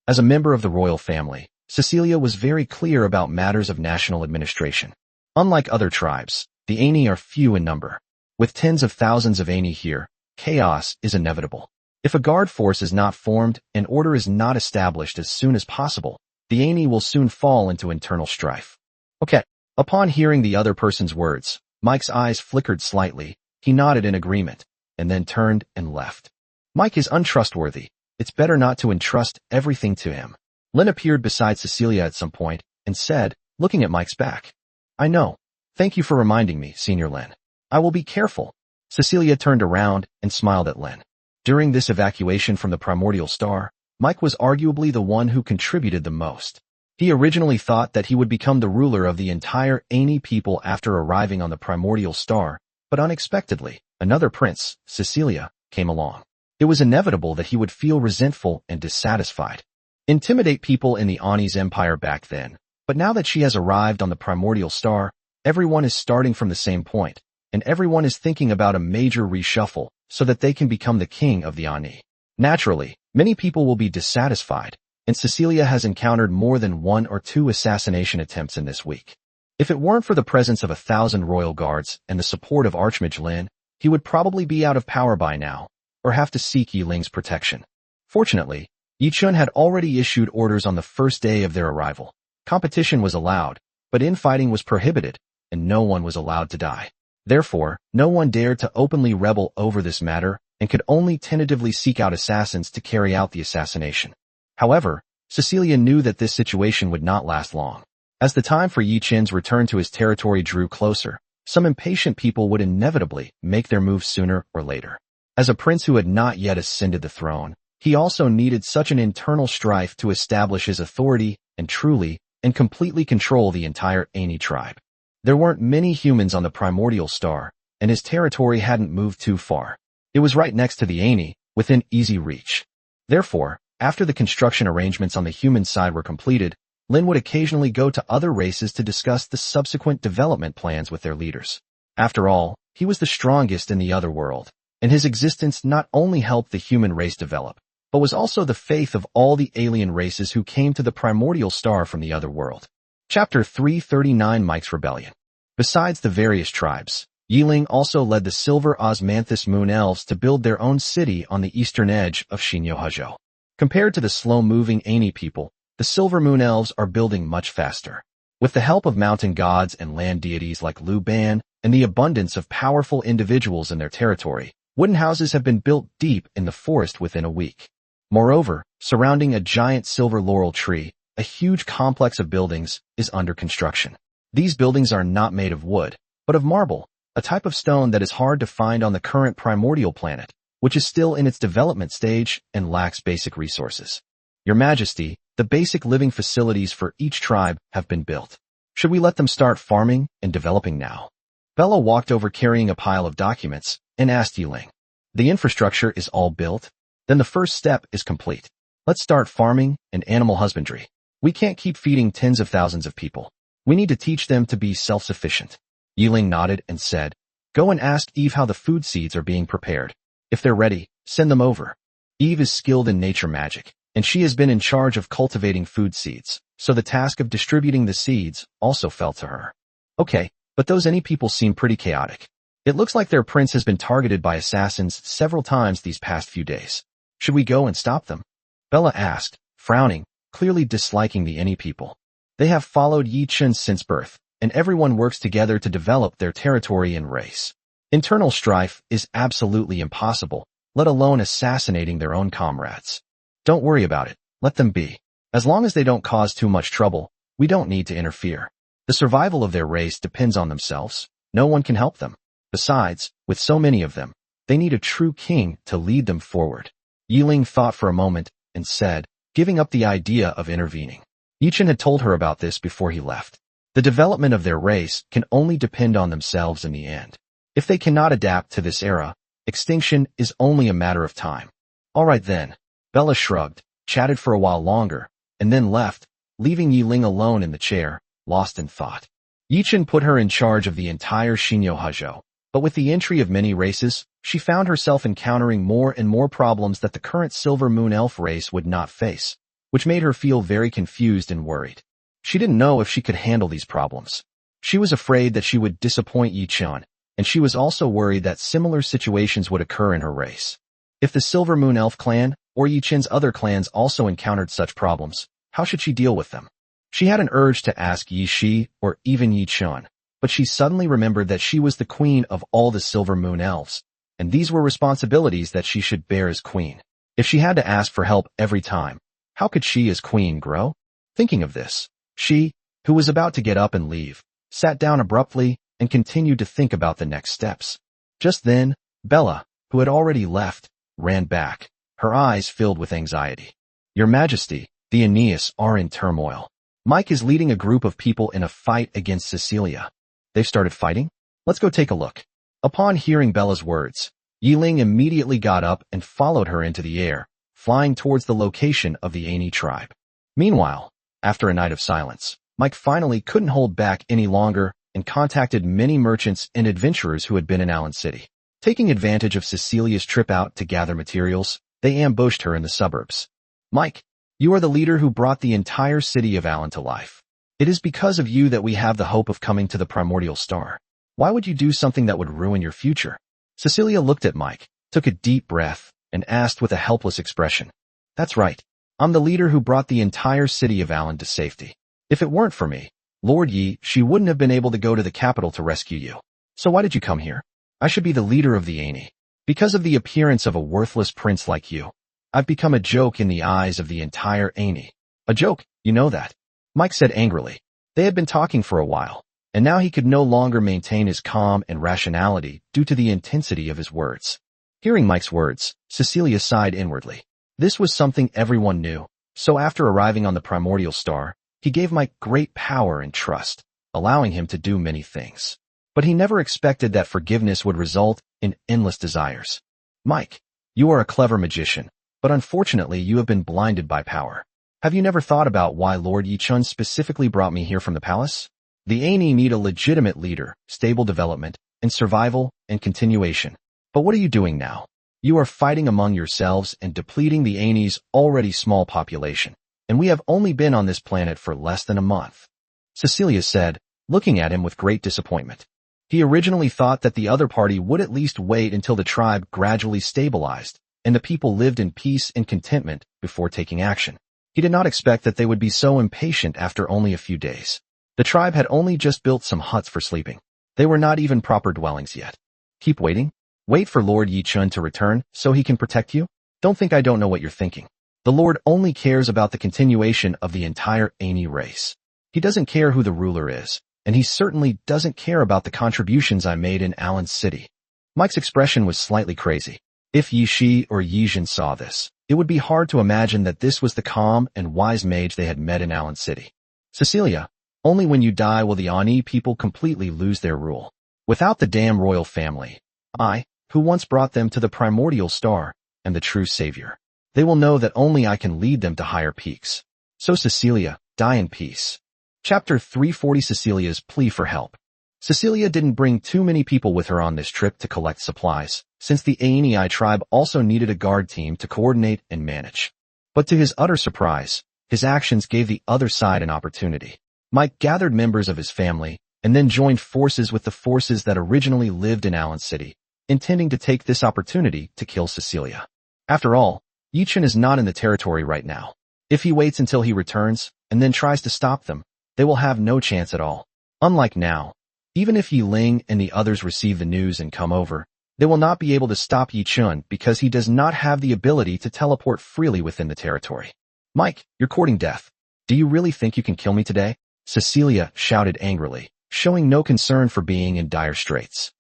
As a member of the royal family, Cecilia was very clear about matters of national administration. Unlike other tribes, the Ani are few in number. With tens of thousands of Ani here, chaos is inevitable. If a guard force is not formed and order is not established as soon as possible, the Ani will soon fall into internal strife. Okay. Upon hearing the other person's words, Mike's eyes flickered slightly, he nodded in agreement, and then turned and left. Mike is untrustworthy. It's better not to entrust everything to him. Lin appeared beside Cecilia at some point and said, looking at Mike's back, I know. Thank you for reminding me, Senior Lin. I will be careful. Cecilia turned around and smiled at Lin. During this evacuation from the primordial star, Mike was arguably the one who contributed the most. He originally thought that he would become the ruler of the entire Ani people after arriving on the primordial star, but unexpectedly, another prince, Cecilia, came along. It was inevitable that he would feel resentful and dissatisfied. Intimidate people in the Ani's empire back then, but now that she has arrived on the primordial star, everyone is starting from the same point, and everyone is thinking about a major reshuffle so that they can become the king of the Ani. Naturally, many people will be dissatisfied, and Cecilia has encountered more than 1 or 2 assassination attempts in this week. If it weren't for the presence of 1,000 royal guards and the support of Archmage Lin, he would probably be out of power by now, or have to seek Yiling's protection. Fortunately, Yi Chun had already issued orders on the first day of their arrival. Competition was allowed, but infighting was prohibited, and no one was allowed to die. Therefore, no one dared to openly rebel over this matter and could only tentatively seek out assassins to carry out the assassination. However, Cecilia knew that this situation would not last long. As the time for Yi Qin's return to his territory drew closer, some impatient people would inevitably make their move sooner or later. As a prince who had not yet ascended the throne, he also needed such an internal strife to establish his authority and truly and completely control the entire Ani tribe. There weren't many humans on the primordial star, and his territory hadn't moved too far. It was right next to the Ani, within easy reach. Therefore, after the construction arrangements on the human side were completed, Lin would occasionally go to other races to discuss the subsequent development plans with their leaders. After all, he was the strongest in the other world, and his existence not only helped the human race develop, but was also the faith of all the alien races who came to the primordial star from the other world. Chapter 339 Mike's Rebellion. Besides the various tribes, Yiling also led the Silver Osmanthus Moon Elves to build their own city on the eastern edge of Shinyohajo. Compared to the slow-moving Ani people, the Silver Moon Elves are building much faster. With the help of mountain gods and land deities like Lu Ban and the abundance of powerful individuals in their territory, wooden houses have been built deep in the forest within a week. Moreover, surrounding a giant silver laurel tree, a huge complex of buildings is under construction. These buildings are not made of wood, but of marble, a type of stone that is hard to find on the current primordial planet, which is still in its development stage and lacks basic resources. Your Majesty, the basic living facilities for each tribe have been built. Should we let them start farming and developing now? Bella walked over carrying a pile of documents and asked Yiling. The infrastructure is all built? Then the first step is complete. Let's start farming and animal husbandry. We can't keep feeding tens of thousands of people. We need to teach them to be self-sufficient. Yiling nodded and said, Go and ask Eve how the food seeds are being prepared. If they're ready, send them over. Eve is skilled in nature magic, and she has been in charge of cultivating food seeds, so the task of distributing the seeds also fell to her. Okay, but those Ani people seem pretty chaotic. It looks like their prince has been targeted by assassins several times these past few days. Should we go and stop them? Bella asked, frowning, clearly disliking the Ani people. They have followed Yi Qin since birth, and everyone works together to develop their territory and race. Internal strife is absolutely impossible, let alone assassinating their own comrades. Don't worry about it, let them be. As long as they don't cause too much trouble, we don't need to interfere. The survival of their race depends on themselves. No one can help them. Besides, with so many of them, they need a true king to lead them forward. Yiling thought for a moment and said, giving up the idea of intervening. Yi Qin had told her about this before he left. The development of their race can only depend on themselves in the end. If they cannot adapt to this era, extinction is only a matter of time. All right then. Bella shrugged, chatted for a while longer, and then left, leaving Yiling alone in the chair, lost in thought. Yi Qin put her in charge of the entire Shinyohajo, but with the entry of many races, she found herself encountering more and more problems that the current Silver Moon Elf race would not face, which made her feel very confused and worried. She didn't know if she could handle these problems. She was afraid that she would disappoint Yi Qin, and she was also worried that similar situations would occur in her race. If the Silver Moon Elf clan, or Yi Qin's other clans also encountered such problems, how should she deal with them? She had an urge to ask Yi Shi or even Yi Qin, but she suddenly remembered that she was the queen of all the Silver Moon Elves, and these were responsibilities that she should bear as queen. If she had to ask for help every time, how could she as queen grow? Thinking of this, she, who was about to get up and leave, sat down abruptly and continued to think about the next steps. Just then, Bella, who had already left, ran back, her eyes filled with anxiety. Your Majesty, the Aeneas are in turmoil. Mike is leading a group of people in a fight against Cecilia. They've started fighting? Let's go take a look. Upon hearing Bella's words, Yiling immediately got up and followed her into the air, flying towards the location of the Ani tribe. Meanwhile, after a night of silence, Mike finally couldn't hold back any longer and contacted many merchants and adventurers who had been in Allen City. Taking advantage of Cecilia's trip out to gather materials, they ambushed her in the suburbs. Mike, you are the leader who brought the entire city of Allen to life. It is because of you that we have the hope of coming to the primordial star. Why would you do something that would ruin your future? Cecilia looked at Mike, took a deep breath, and asked with a helpless expression. That's right. I'm the leader who brought the entire city of Allen to safety. If it weren't for me, Lord Yi, she wouldn't have been able to go to the capital to rescue you. So why did you come here? I should be the leader of the Ani. Because of the appearance of a worthless prince like you, I've become a joke in the eyes of the entire Ani. A joke, you know that. Mike said angrily. They had been talking for a while, and now he could no longer maintain his calm and rationality due to the intensity of his words. Hearing Mike's words, Cecilia sighed inwardly. This was something everyone knew, so after arriving on the primordial star, he gave Mike great power and trust, allowing him to do many things. But he never expected that forgiveness would result in endless desires. Mike, you are a clever magician, but unfortunately you have been blinded by power. Have you never thought about why Lord Yichun specifically brought me here from the palace? The Aini need a legitimate leader, stable development, and survival and continuation. But what are you doing now? You are fighting among yourselves and depleting the Aini's already small population, and we have only been on this planet for less than a month. Cecilia said, looking at him with great disappointment. He originally thought that the other party would at least wait until the tribe gradually stabilized and the people lived in peace and contentment before taking action. He did not expect that they would be so impatient after only a few days. The tribe had only just built some huts for sleeping. They were not even proper dwellings yet. Keep waiting? Wait for Lord Yichun to return so he can protect you? Don't think I don't know what you're thinking. The Lord only cares about the continuation of the entire Aini race. He doesn't care who the ruler is, and he certainly doesn't care about the contributions I made in Alan's city. Mike's expression was slightly crazy. If Yi Shi or Yi Jin saw this, it would be hard to imagine that this was the calm and wise mage they had met in Alan City. Cecilia, only when you die will the Ani people completely lose their rule. Without the damn royal family, I, who once brought them to the primordial star, am the true savior. They will know that only I can lead them to higher peaks. So Cecilia, die in peace. Chapter 340 Cecilia's plea for help. Cecilia didn't bring too many people with her on this trip to collect supplies, since the Aini tribe also needed a guard team to coordinate and manage. But to his utter surprise, his actions gave the other side an opportunity. Mike gathered members of his family, and then joined forces with the forces that originally lived in Alan City, intending to take this opportunity to kill Cecilia. After all, Yichun is not in the territory right now. If he waits until he returns, and then tries to stop them, they will have no chance at all. Unlike now, even if Yi Ling and the others receive the news and come over, they will not be able to stop Yichun because he does not have the ability to teleport freely within the territory. Mike, you're courting death. Do you really think you can kill me today? Cecilia shouted angrily, showing no concern for being in dire straits.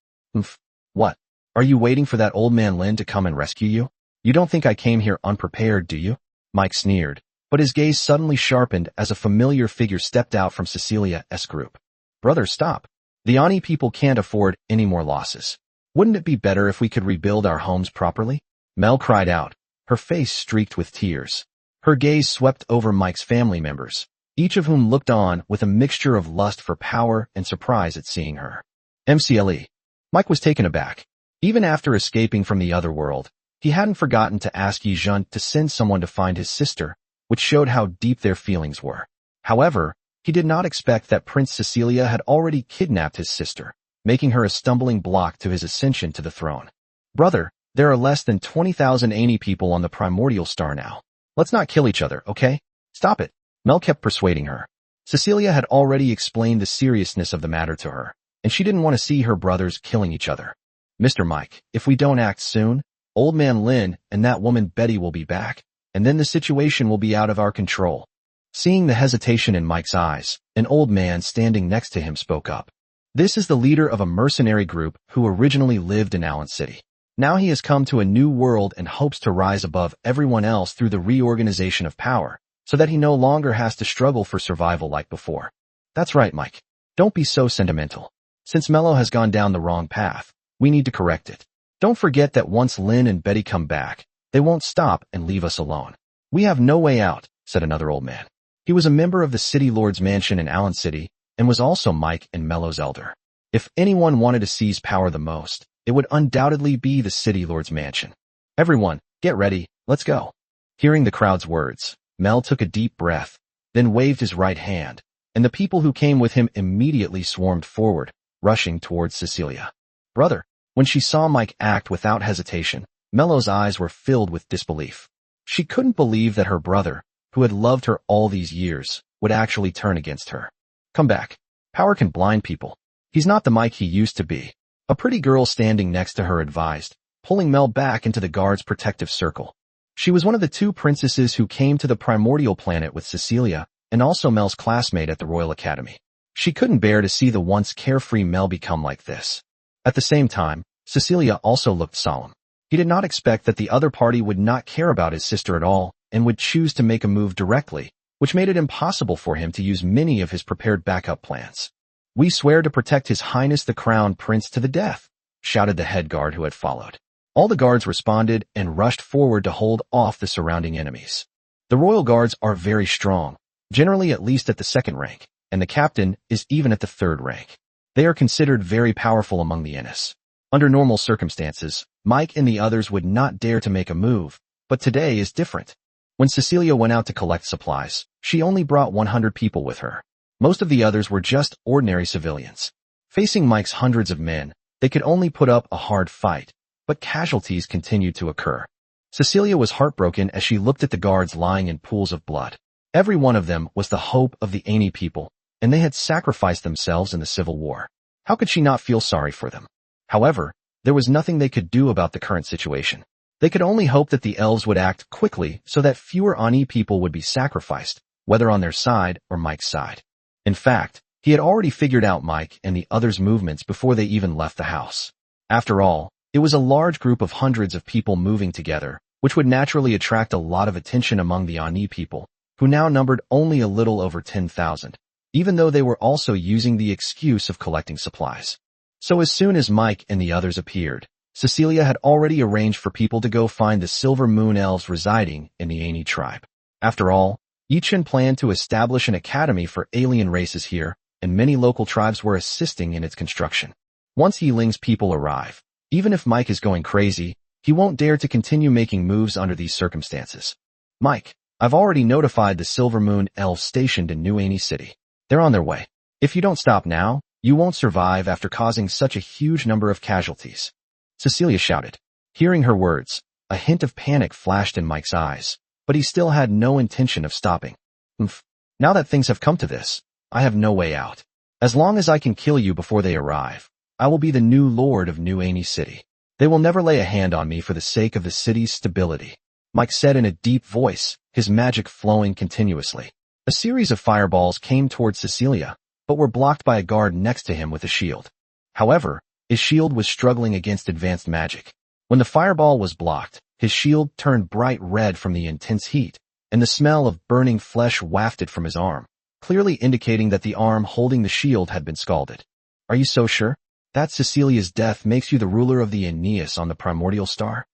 What? Are you waiting for that old man Lin to come and rescue you? You don't think I came here unprepared, do you? Mike sneered, but his gaze suddenly sharpened as a familiar figure stepped out from Cecilia's group. Brother, stop. The Ani people can't afford any more losses. Wouldn't it be better if we could rebuild our homes properly? Mel cried out, her face streaked with tears. Her gaze swept over Mike's family members, each of whom looked on with a mixture of lust for power and surprise at seeing her. MCLE. Mike was taken aback. Even after escaping from the other world, he hadn't forgotten to ask Yi Jun to send someone to find his sister, which showed how deep their feelings were. However, he did not expect that Prince Cecilia had already kidnapped his sister, making her a stumbling block to his ascension to the throne. Brother, there are less than 20,000 Aini people on the primordial star now. Let's not kill each other, okay? Stop it. Mel kept persuading her. Cecilia had already explained the seriousness of the matter to her, and she didn't want to see her brothers killing each other. Mr. Mike, if we don't act soon, Old Man Lin and that woman Betty will be back, and then the situation will be out of our control. Seeing the hesitation in Mike's eyes, an old man standing next to him spoke up. This is the leader of a mercenary group who originally lived in Alan City. Now he has come to a new world and hopes to rise above everyone else through the reorganization of power, so that he no longer has to struggle for survival like before. That's right, Mike. Don't be so sentimental. Since Mello has gone down the wrong path, we need to correct it. Don't forget that once Lin and Betty come back, they won't stop and leave us alone. We have no way out, said another old man. He was a member of the City Lord's mansion in Alan City and was also Mike and Mello's elder. If anyone wanted to seize power the most, it would undoubtedly be the City Lord's mansion. Everyone, get ready, let's go. Hearing the crowd's words, Mel took a deep breath, then waved his right hand, and the people who came with him immediately swarmed forward, rushing towards Cecilia. Brother, when she saw Mike act without hesitation, Mello's eyes were filled with disbelief. She couldn't believe that her brother, who had loved her all these years, would actually turn against her. Come back. Power can blind people. He's not the Mike he used to be. A pretty girl standing next to her advised, pulling Mel back into the guard's protective circle. She was one of the two princesses who came to the primordial planet with Cecilia, and also Mel's classmate at the Royal Academy. She couldn't bear to see the once carefree Mel become like this. At the same time, Cecilia also looked solemn. He did not expect that the other party would not care about his sister at all and would choose to make a move directly, which made it impossible for him to use many of his prepared backup plans. "We swear to protect His Highness the Crown Prince to the death," shouted the head guard who had followed. All the guards responded and rushed forward to hold off the surrounding enemies. The royal guards are very strong, generally at least at the second rank, and the captain is even at the third rank. They are considered very powerful among the Innis. Under normal circumstances, Mike and the others would not dare to make a move, but today is different. When Cecilia went out to collect supplies, she only brought 100 people with her. Most of the others were just ordinary civilians. Facing Mike's hundreds of men, they could only put up a hard fight, but casualties continued to occur. Cecilia was heartbroken as she looked at the guards lying in pools of blood. Every one of them was the hope of the Aini people, and they had sacrificed themselves in the civil war. How could she not feel sorry for them? However, there was nothing they could do about the current situation. They could only hope that the elves would act quickly so that fewer Ani people would be sacrificed, whether on their side or Mike's side. In fact, he had already figured out Mike and the others' movements before they even left the house. After all, it was a large group of hundreds of people moving together, which would naturally attract a lot of attention among the Ani people, who now numbered only a little over 10,000, even though they were also using the excuse of collecting supplies. So as soon as Mike and the others appeared, Cecilia had already arranged for people to go find the Silver Moon Elves residing in the Aini tribe. After all, Yichin planned to establish an academy for alien races here, and many local tribes were assisting in its construction. Once Yiling's people arrive, even if Mike is going crazy, he won't dare to continue making moves under these circumstances. "Mike, I've already notified the Silver Moon Elves stationed in New Aini City. They're on their way. If you don't stop now, you won't survive after causing such a huge number of casualties," Cecilia shouted. Hearing her words, a hint of panic flashed in Mike's eyes, but he still had no intention of stopping. Now that things have come to this, I have no way out. As long as I can kill you before they arrive, I will be the new lord of New Aini City. They will never lay a hand on me for the sake of the city's stability," Mike said in a deep voice, his magic flowing continuously. A series of fireballs came towards Cecilia, but were blocked by a guard next to him with a shield. However, his shield was struggling against advanced magic. When the fireball was blocked, his shield turned bright red from the intense heat, and the smell of burning flesh wafted from his arm, clearly indicating that the arm holding the shield had been scalded. "Are you so sure that Cecilia's death makes you the ruler of the Aeneas on the primordial star?"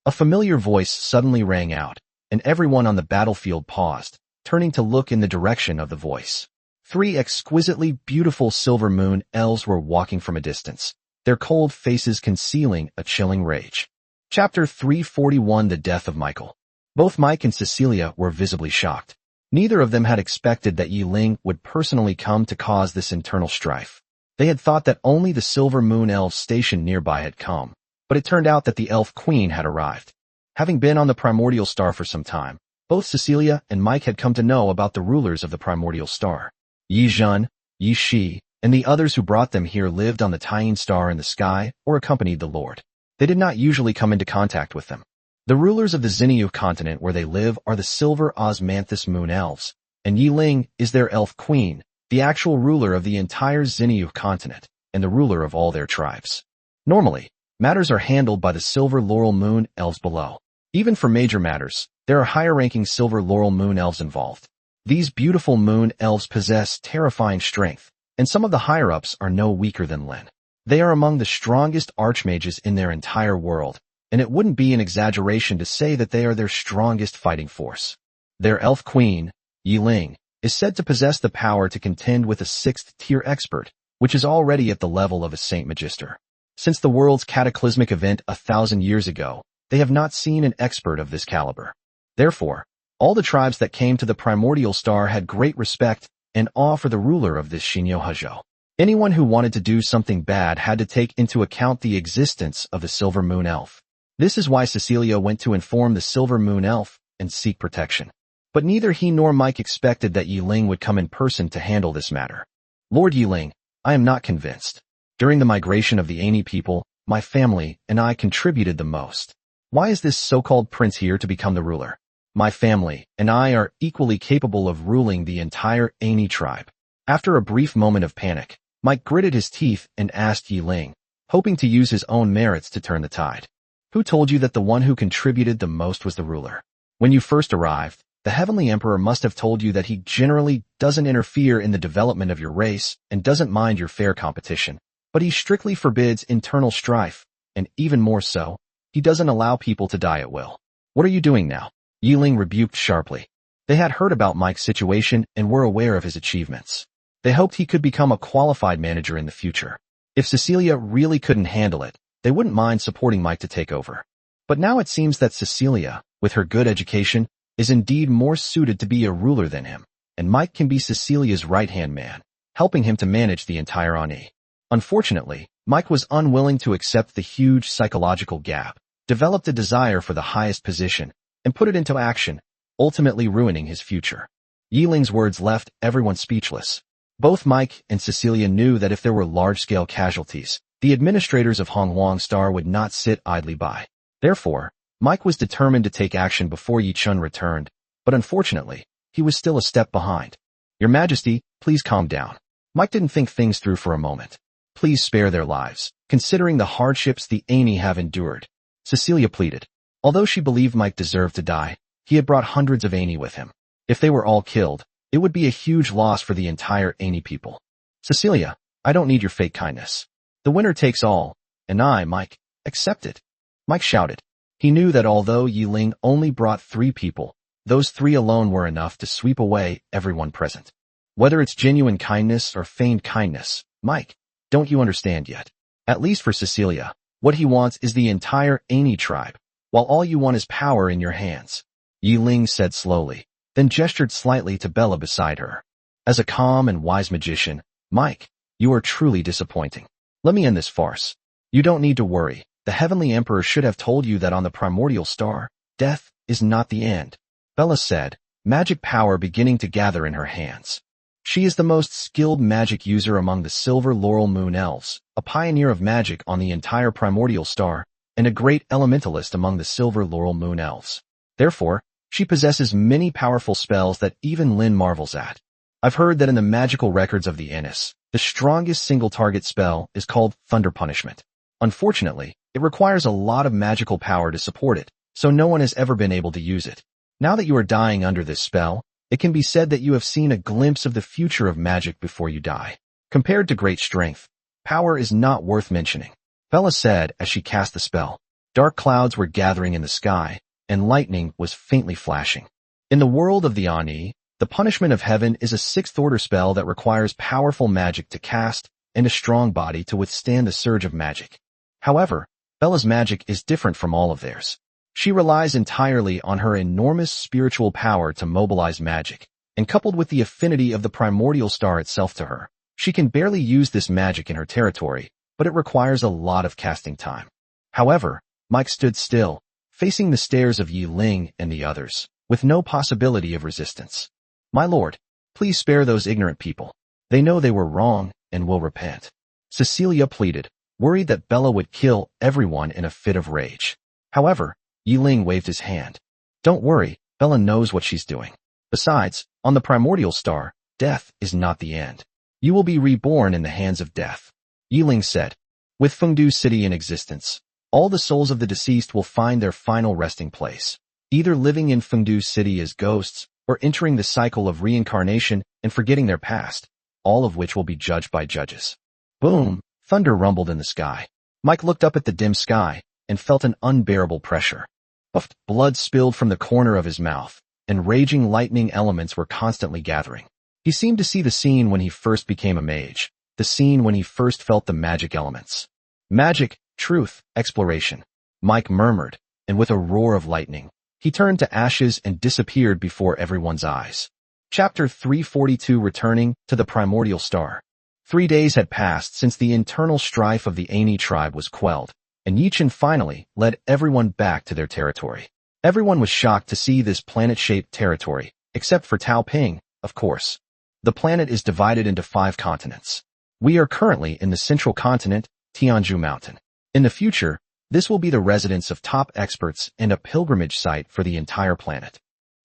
A familiar voice suddenly rang out, and everyone on the battlefield paused, turning to look in the direction of the voice. 3 exquisitely beautiful Silver Moon Elves were walking from a distance, their cold faces concealing a chilling rage. Chapter 341: The Death of Michael. Both Mike and Cecilia were visibly shocked. Neither of them had expected that Yiling would personally come to cause this internal strife. They had thought that only the Silver Moon Elves stationed nearby had come, but it turned out that the Elf Queen had arrived. Having been on the primordial star for some time, both Cecilia and Mike had come to know about the rulers of the primordial star. Yi Zhen, Yi Shi, and the others who brought them here lived on the Tying Star in the sky or accompanied the Lord. They did not usually come into contact with them. The rulers of the Xinyu continent where they live are the Silver Osmanthus Moon Elves, and Yiling is their Elf Queen, the actual ruler of the entire Xinyu continent, and the ruler of all their tribes. Normally, matters are handled by the Silver Laurel Moon Elves below. Even for major matters, there are higher-ranking Silver Laurel Moon Elves involved. These beautiful Moon Elves possess terrifying strength, and some of the higher-ups are no weaker than Lin. They are among the strongest archmages in their entire world, and it wouldn't be an exaggeration to say that they are their strongest fighting force. Their Elf Queen, Yiling, is said to possess the power to contend with a 6th-tier expert, which is already at the level of a Saint Magister. Since the world's cataclysmic event 1,000 years ago, they have not seen an expert of this caliber. Therefore, all the tribes that came to the primordial star had great respect and awe for the ruler of this Shinyo Hajo. Anyone who wanted to do something bad had to take into account the existence of the Silver Moon Elf. This is why Cecilia went to inform the Silver Moon Elf and seek protection. But neither he nor Mike expected that Yiling would come in person to handle this matter. "Lord Yiling, I am not convinced. During the migration of the Aini people, my family and I contributed the most. Why is this so-called prince here to become the ruler?" My family and I are equally capable of ruling the entire Ani tribe. After a brief moment of panic, Mike gritted his teeth and asked Yi Ling, hoping to use his own merits to turn the tide. Who told you that the one who contributed the most was the ruler? When you first arrived, the Heavenly Emperor must have told you that he generally doesn't interfere in the development of your race and doesn't mind your fair competition, but he strictly forbids internal strife, and even more so, he doesn't allow people to die at will. What are you doing now? Yi Ling rebuked sharply. They had heard about Mike's situation and were aware of his achievements. They hoped he could become a qualified manager in the future. If Cecilia really couldn't handle it, they wouldn't mind supporting Mike to take over. But now it seems that Cecilia, with her good education, is indeed more suited to be a ruler than him, and Mike can be Cecilia's right-hand man, helping him to manage the entire Ani. Unfortunately, Mike was unwilling to accept the huge psychological gap, developed a desire for the highest position, and put it into action, ultimately ruining his future. Yi Ling's words left everyone speechless. Both Mike and Cecilia knew that if there were large-scale casualties, the administrators of Honghuang Star would not sit idly by. Therefore, Mike was determined to take action before Yi Chun returned, but unfortunately, he was still a step behind. Your Majesty, please calm down. Mike didn't think things through for a moment. Please spare their lives, considering the hardships the Ani have endured. Cecilia pleaded. Although she believed Mike deserved to die, he had brought hundreds of Ani with him. If they were all killed, it would be a huge loss for the entire Ani people. Cecilia, I don't need your fake kindness. The winner takes all, and I, Mike, accept it. Mike shouted. He knew that although Yi Ling only brought 3 people, those 3 alone were enough to sweep away everyone present. Whether it's genuine kindness or feigned kindness, Mike, don't you understand yet? At least for Cecilia, what he wants is the entire Ani tribe, while all you want is power in your hands. Yi Ling said slowly, then gestured slightly to Bella beside her. As a calm and wise magician, Mike, you are truly disappointing. Let me end this farce. You don't need to worry. The Heavenly Emperor should have told you that on the primordial star, death is not the end. Bella said, magic power beginning to gather in her hands. She is the most skilled magic user among the Silver Laurel Moon Elves, a pioneer of magic on the entire primordial star, and a great elementalist among the Silver Laurel Moon Elves. Therefore, she possesses many powerful spells that even Lin marvels at. I've heard that in the magical records of the Innis, the strongest single-target spell is called Thunder Punishment. Unfortunately, it requires a lot of magical power to support it, so no one has ever been able to use it. Now that you are dying under this spell, it can be said that you have seen a glimpse of the future of magic before you die. Compared to great strength, power is not worth mentioning. Bella said as she cast the spell. Dark clouds were gathering in the sky, and lightning was faintly flashing. In the world of the Ani, the Punishment of Heaven is a 6th-order spell that requires powerful magic to cast and a strong body to withstand the surge of magic. However, Bella's magic is different from all of theirs. She relies entirely on her enormous spiritual power to mobilize magic, and coupled with the affinity of the primordial star itself to her, she can barely use this magic in her territory, but it requires a lot of casting time. However, Mike stood still, facing the stares of Yi Ling and the others, with no possibility of resistance. My lord, please spare those ignorant people. They know they were wrong and will repent. Cecilia pleaded, worried that Bella would kill everyone in a fit of rage. However, Yi Ling waved his hand. Don't worry, Bella knows what she's doing. Besides, on the primordial star, death is not the end. You will be reborn in the hands of death. Yi Ling said, with Fengdu City in existence, all the souls of the deceased will find their final resting place, either living in Fengdu City as ghosts or entering the cycle of reincarnation and forgetting their past, all of which will be judged by judges. Boom! Thunder rumbled in the sky. Mike looked up at the dim sky and felt an unbearable pressure. Puffed, blood spilled from the corner of his mouth, and raging lightning elements were constantly gathering. He seemed to see the scene when he first became a mage, the scene when he first felt the magic elements. Magic, truth, exploration. Mike murmured, and with a roar of lightning, he turned to ashes and disappeared before everyone's eyes. Chapter 342 Returning to the Primordial Star. 3 days had passed since the internal strife of the Ani tribe was quelled, and Yi Chun finally led everyone back to their territory. Everyone was shocked to see this planet-shaped territory, except for Tao Ping, of course. The planet is divided into 5 continents. We are currently in the central continent, Tianzhu Mountain. In the future, this will be the residence of top experts and a pilgrimage site for the entire planet.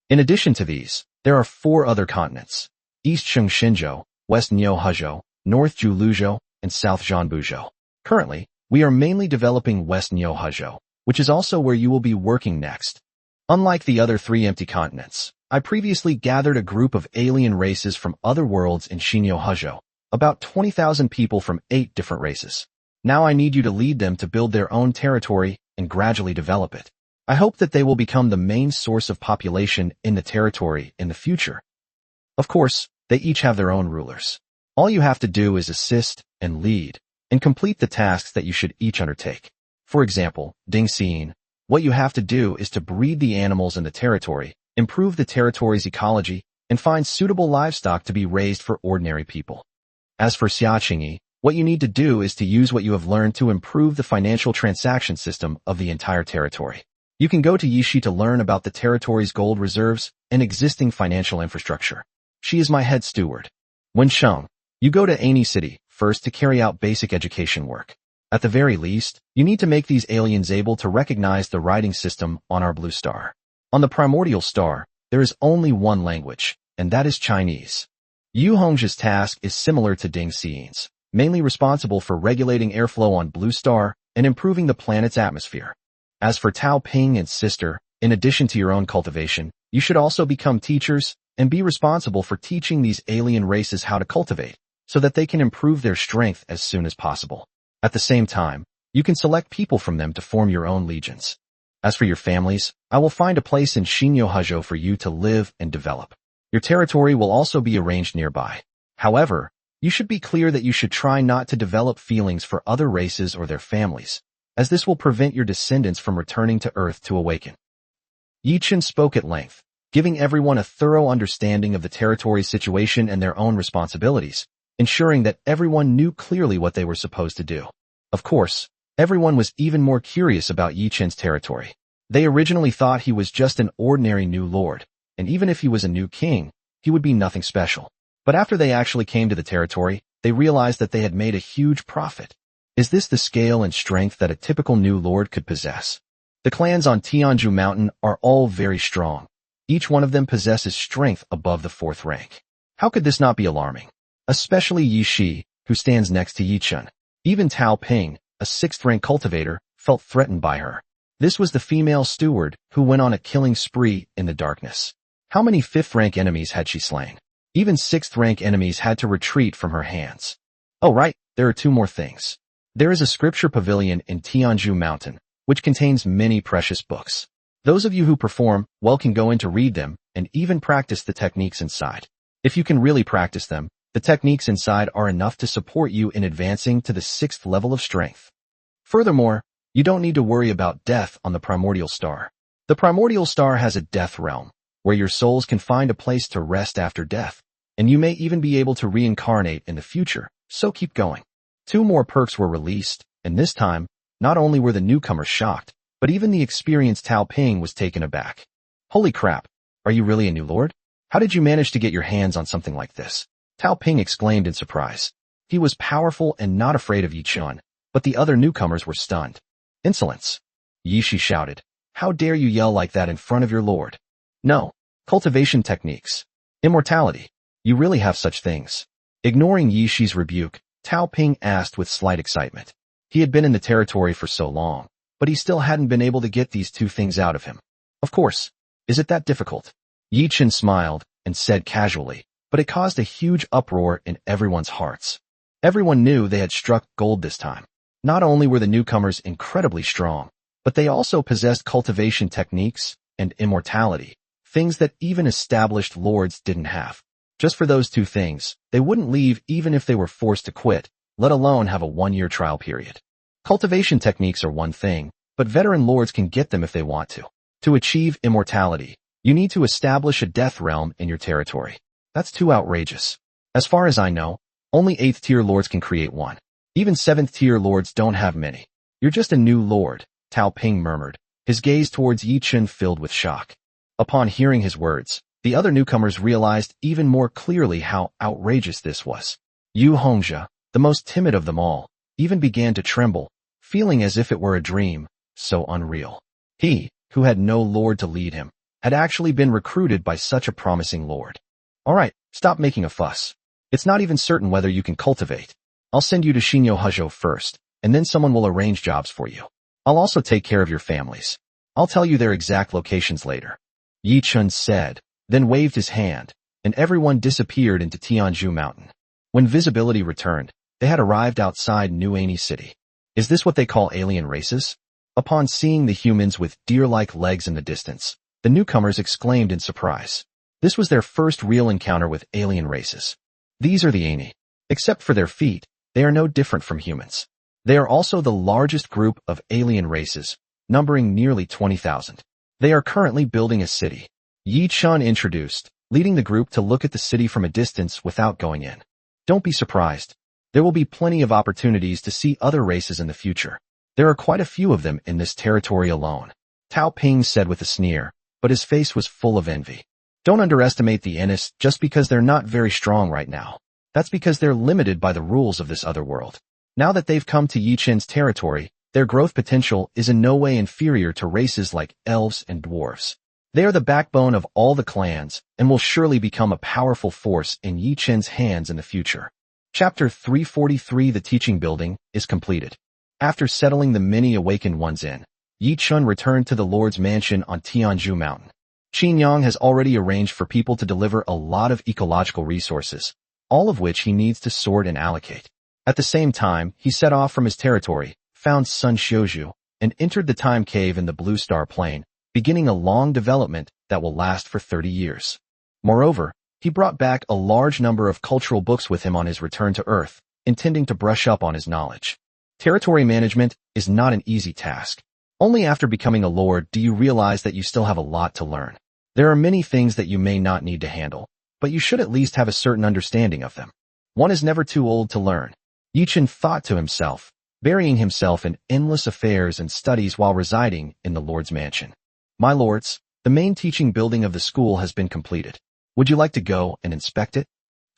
In addition to these, there are 4 other continents: East Shinzhou, West Nyohuzhou, North Juluzhou, and South Zhanbuzhou. Currently, we are mainly developing West Nyohuzhou, which is also where you will be working next. Unlike the other 3 empty continents, I previously gathered a group of alien races from other worlds in Shinyohuzhou, about 20,000 people from 8 different races. Now I need you to lead them to build their own territory and gradually develop it. I hope that they will become the main source of population in the territory in the future. Of course, they each have their own rulers. All you have to do is assist and lead, and complete the tasks that you should each undertake. For example, Ding Xian, what you have to do is to breed the animals in the territory, improve the territory's ecology, and find suitable livestock to be raised for ordinary people. As for Xiaqingyi, what you need to do is to use what you have learned to improve the financial transaction system of the entire territory. You can go to Yishi to learn about the territory's gold reserves and existing financial infrastructure. She is my head steward. Wensheng, you go to Ani City first to carry out basic education work. At the very least, you need to make these aliens able to recognize the writing system on our blue star. On the primordial star, there is only one language, and that is Chinese. Yu Hongjia's task is similar to Ding Xian's, mainly responsible for regulating airflow on blue star and improving the planet's atmosphere. As for Tao Ping and sister, in addition to your own cultivation, you should also become teachers and be responsible for teaching these alien races how to cultivate, so that they can improve their strength as soon as possible. At the same time, you can select people from them to form your own legions. As for your families, I will find a place in Shinyohuzhou for you to live and develop. Your territory will also be arranged nearby. However, you should be clear that you should try not to develop feelings for other races or their families, as this will prevent your descendants from returning to Earth to awaken. Yi Chen spoke at length, giving everyone a thorough understanding of the territory's situation and their own responsibilities, ensuring that everyone knew clearly what they were supposed to do. Of course, everyone was even more curious about Yi Chen's territory. They originally thought he was just an ordinary new lord, and even if he was a new king, he would be nothing special. But after they actually came to the territory, they realized that they had made a huge profit. Is this the scale and strength that a typical new lord could possess? The clans on Tianzhu Mountain are all very strong. Each one of them possesses strength above the 4th rank. How could this not be alarming? Especially Yi Shi, who stands next to Yi Chen. Even Tao Ping, a 6th rank cultivator, felt threatened by her. This was the female steward who went on a killing spree in the darkness. How many 5th rank enemies had she slain? Even 6th rank enemies had to retreat from her hands. Oh right, there are 2 more things. There is a scripture pavilion in Tianzhu Mountain, which contains many precious books. Those of you who perform well can go in to read them and even practice the techniques inside. If you can really practice them, the techniques inside are enough to support you in advancing to the 6th level of strength. Furthermore, you don't need to worry about death on the primordial star. The primordial star has a death realm, where your souls can find a place to rest after death, and you may even be able to reincarnate in the future, so keep going. 2 more perks were released, and this time, not only were the newcomers shocked, but even the experienced Tao Ping was taken aback. Holy crap, are you really a new lord? How did you manage to get your hands on something like this? Tao Ping exclaimed in surprise. He was powerful and not afraid of Yi Chen, but the other newcomers were stunned. Insolence! Yi Shi shouted. How dare you yell like that in front of your lord? No. Cultivation techniques. Immortality. You really have such things. Ignoring Yi Shi's rebuke, Tao Ping asked with slight excitement. He had been in the territory for so long, but he still hadn't been able to get these 2 things out of him. Of course. Is it that difficult? Yi Chen smiled and said casually, but it caused a huge uproar in everyone's hearts. Everyone knew they had struck gold this time. Not only were the newcomers incredibly strong, but they also possessed cultivation techniques and immortality, things that even established lords didn't have. Just for those 2 things, they wouldn't leave even if they were forced to quit, let alone have a 1-year trial period. Cultivation techniques are one thing, but veteran lords can get them if they want to. To achieve immortality, you need to establish a death realm in your territory. That's too outrageous. As far as I know, only 8th tier lords can create one. Even 7th tier lords don't have many. You're just a new lord, Tao Ping murmured, his gaze towards Yi Chen filled with shock. Upon hearing his words, the other newcomers realized even more clearly how outrageous this was. Yu Hongjia, the most timid of them all, even began to tremble, feeling as if it were a dream, so unreal. He, who had no lord to lead him, had actually been recruited by such a promising lord. Alright, stop making a fuss. It's not even certain whether you can cultivate. I'll send you to Shinyo Hujo first, and then someone will arrange jobs for you. I'll also take care of your families. I'll tell you their exact locations later. Yi Chun said, then waved his hand, and everyone disappeared into Tianju Mountain. When visibility returned, they had arrived outside New Ani City. Is this what they call alien races? Upon seeing the humans with deer-like legs in the distance, the newcomers exclaimed in surprise. This was their first real encounter with alien races. These are the Ani. Except for their feet, they are no different from humans. They are also the largest group of alien races, numbering nearly 20,000. They are currently building a city. Yi Chun introduced, leading the group to look at the city from a distance without going in. Don't be surprised. There will be plenty of opportunities to see other races in the future. There are quite a few of them in this territory alone. Tao Ping said with a sneer, but his face was full of envy. Don't underestimate the Innis just because they're not very strong right now. That's because they're limited by the rules of this other world. Now that they've come to Yi Chen's territory, their growth potential is in no way inferior to races like elves and dwarves. They are the backbone of all the clans and will surely become a powerful force in Yi Chen's hands in the future. Chapter 343 The Teaching Building is completed. After settling the many awakened ones in, Yi Chun returned to the Lord's mansion on Tianju Mountain. Qin Yang has already arranged for people to deliver a lot of ecological resources, all of which he needs to sort and allocate. At the same time, he set off from his territory, found Sun Xiuju, and entered the time cave in the Blue Star Plain, beginning a long development that will last for 30 years. Moreover, he brought back a large number of cultural books with him on his return to Earth, intending to brush up on his knowledge. Territory management is not an easy task. Only after becoming a lord do you realize that you still have a lot to learn. There are many things that you may not need to handle, but you should at least have a certain understanding of them. One is never too old to learn. Yi Chun thought to himself, burying himself in endless affairs and studies while residing in the Lord's mansion. My lords, the main teaching building of the school has been completed. Would you like to go and inspect it?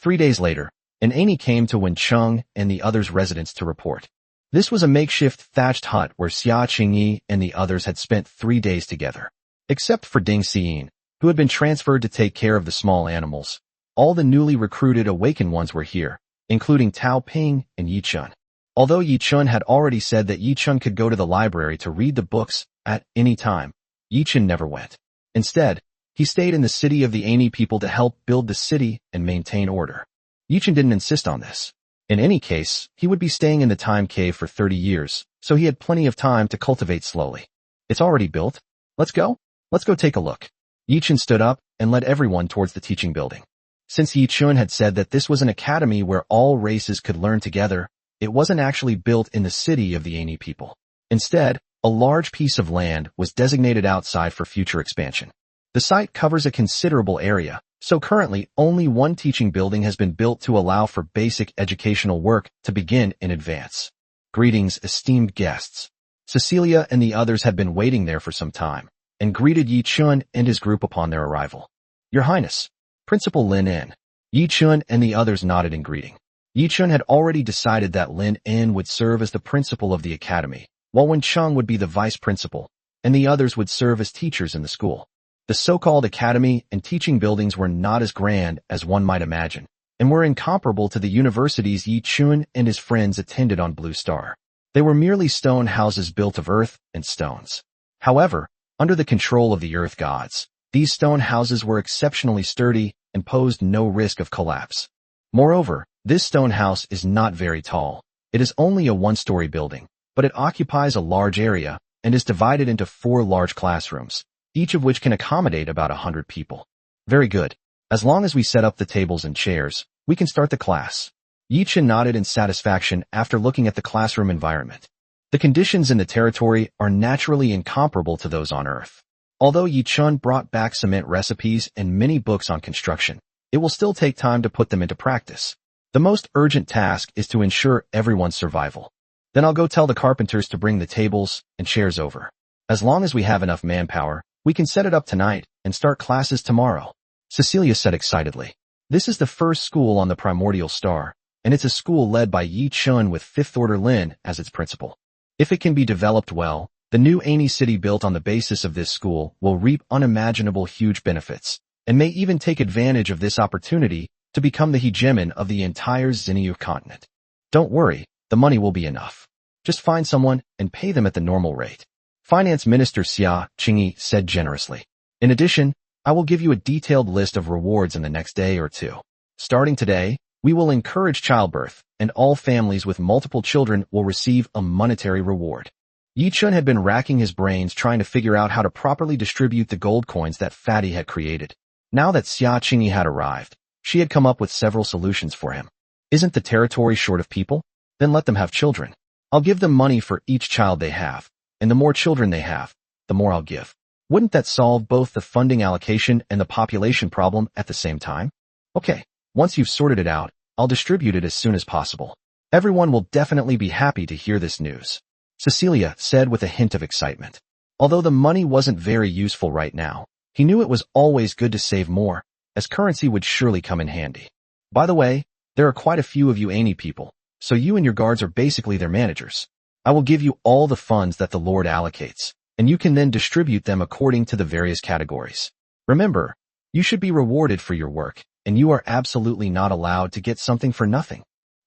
3 days later, an Ani came to Wen Cheng and the others' residence to report. This was a makeshift thatched hut where Xia Qingyi and the others had spent 3 days together. Except for Ding Xiyin, who had been transferred to take care of the small animals, all the newly recruited awakened ones were here, including Tao Ping and Yi Chun. Although Yi Chun had already said that Yi Chun could go to the library to read the books at any time, Yi Chun never went. Instead, he stayed in the city of the Ani people to help build the city and maintain order. Yi Chun didn't insist on this. In any case, he would be staying in the time cave for 30 years, so he had plenty of time to cultivate slowly. It's already built. Let's go? Let's go take a look. Yi Chun stood up and led everyone towards the teaching building. Since Yi Chun had said that this was an academy where all races could learn together, it wasn't actually built in the city of the Ani people. Instead, a large piece of land was designated outside for future expansion. The site covers a considerable area, so currently only one teaching building has been built to allow for basic educational work to begin in advance. Greetings, esteemed guests. Cecilia and the others had been waiting there for some time, and greeted Yi Chun and his group upon their arrival. Your Highness, Principal Lin En. Yi Chun and the others nodded in greeting. Yi Chun had already decided that Lin En would serve as the principal of the academy, while Wen Cheng would be the vice principal, and the others would serve as teachers in the school. The so-called academy and teaching buildings were not as grand as one might imagine, and were incomparable to the universities Yi Chun and his friends attended on Blue Star. They were merely stone houses built of earth and stones. However, under the control of the earth gods, these stone houses were exceptionally sturdy and posed no risk of collapse. Moreover, this stone house is not very tall. It is only a one-story building, but it occupies a large area and is divided into 4 large classrooms, each of which can accommodate about 100 people. Very good. As long as we set up the tables and chairs, we can start the class. Yi Chun nodded in satisfaction after looking at the classroom environment. The conditions in the territory are naturally incomparable to those on Earth. Although Yi Chun brought back cement recipes and many books on construction, it will still take time to put them into practice. The most urgent task is to ensure everyone's survival. Then I'll go tell the carpenters to bring the tables and chairs over. As long as we have enough manpower, we can set it up tonight and start classes tomorrow, Cecilia said excitedly. This is the first school on the Primordial Star, and it's a school led by Yi Chun with 5th Order Lin as its principal. If it can be developed well, The new Ani city built on the basis of this school will reap unimaginable huge benefits, and may even take advantage of this opportunity to become the hegemon of the entire Xinyu continent. Don't worry, the money will be enough. Just find someone and pay them at the normal rate. Finance Minister Xia Qingyi said generously. In addition, I will give you a detailed list of rewards in the next day or two. Starting today, we will encourage childbirth, and all families with multiple children will receive a monetary reward. Yi Chun had been racking his brains trying to figure out how to properly distribute the gold coins that Fatty had created. Now that Xia Qingyi had arrived, she had come up with several solutions for him. Isn't the territory short of people? Then let them have children. I'll give them money for each child they have, and the more children they have, the more I'll give. Wouldn't that solve both the funding allocation and the population problem at the same time? Okay, once you've sorted it out, I'll distribute it as soon as possible. Everyone will definitely be happy to hear this news, Cecilia said with a hint of excitement. Although the money wasn't very useful right now, he knew it was always good to save more, as currency would surely come in handy. By the way, there are quite a few of you Ani people, so you and your guards are basically their managers. I will give you all the funds that the Lord allocates, and you can then distribute them according to the various categories. Remember, you should be rewarded for your work, and you are absolutely not allowed to get something for nothing,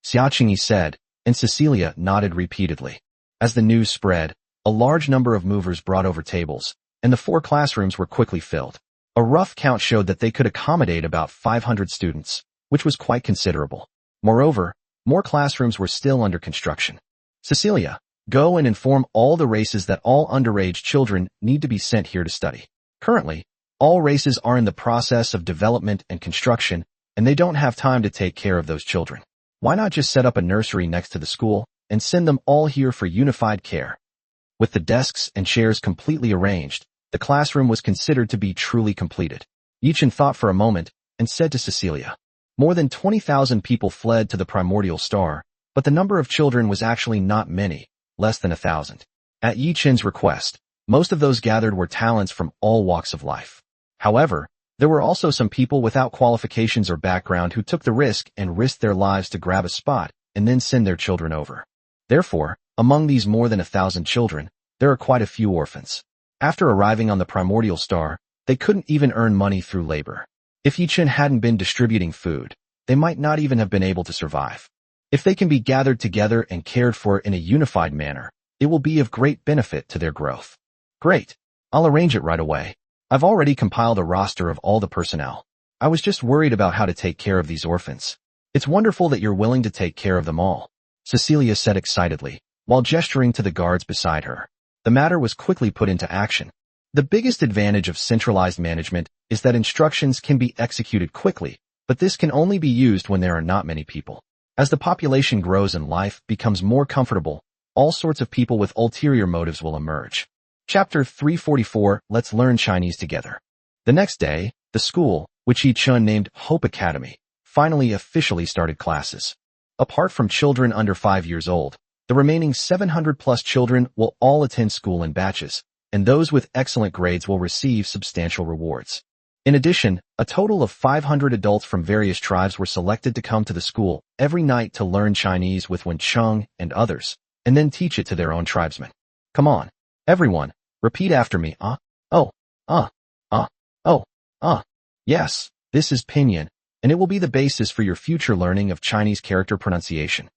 Xia Qingyi said, and Cecilia nodded repeatedly. As the news spread, a large number of movers brought over tables, and the 4 classrooms were quickly filled. A rough count showed that they could accommodate about 500 students, which was quite considerable. Moreover, more classrooms were still under construction. Cecilia, go and inform all the races that all underage children need to be sent here to study. Currently, all races are in the process of development and construction, and they don't have time to take care of those children. Why not just set up a nursery next to the school and send them all here for unified care? With the desks and chairs completely arranged, the classroom was considered to be truly completed. Yi Chun thought for a moment and said to Cecilia, more than 20,000 people fled to the primordial star, but the number of children was actually not many, less than 1,000. At Yi Chun's request, most of those gathered were talents from all walks of life. However, there were also some people without qualifications or background who took the risk and risked their lives to grab a spot and then send their children over. Therefore, among these more than 1,000 children, there are quite a few orphans. After arriving on the primordial star, they couldn't even earn money through labor. If Yi Chun hadn't been distributing food, they might not even have been able to survive. If they can be gathered together and cared for in a unified manner, it will be of great benefit to their growth. Great. I'll arrange it right away. I've already compiled a roster of all the personnel. I was just worried about how to take care of these orphans. It's wonderful that you're willing to take care of them all, Cecilia said excitedly, while gesturing to the guards beside her. The matter was quickly put into action. The biggest advantage of centralized management is that instructions can be executed quickly, but this can only be used when there are not many people. As the population grows and life becomes more comfortable, all sorts of people with ulterior motives will emerge. Chapter 344, Let's Learn Chinese Together. The next day, the school, which Yi Chun named Hope Academy, finally officially started classes. Apart from children under 5 years old, the remaining 700+ children will all attend school in batches, and those with excellent grades will receive substantial rewards. In addition, a total of 500 adults from various tribes were selected to come to the school every night to learn Chinese with Wen Cheng and others, and then teach it to their own tribesmen. Come on, everyone, repeat after me. Yes, this is Pinyin, and it will be the basis for your future learning of Chinese character pronunciation.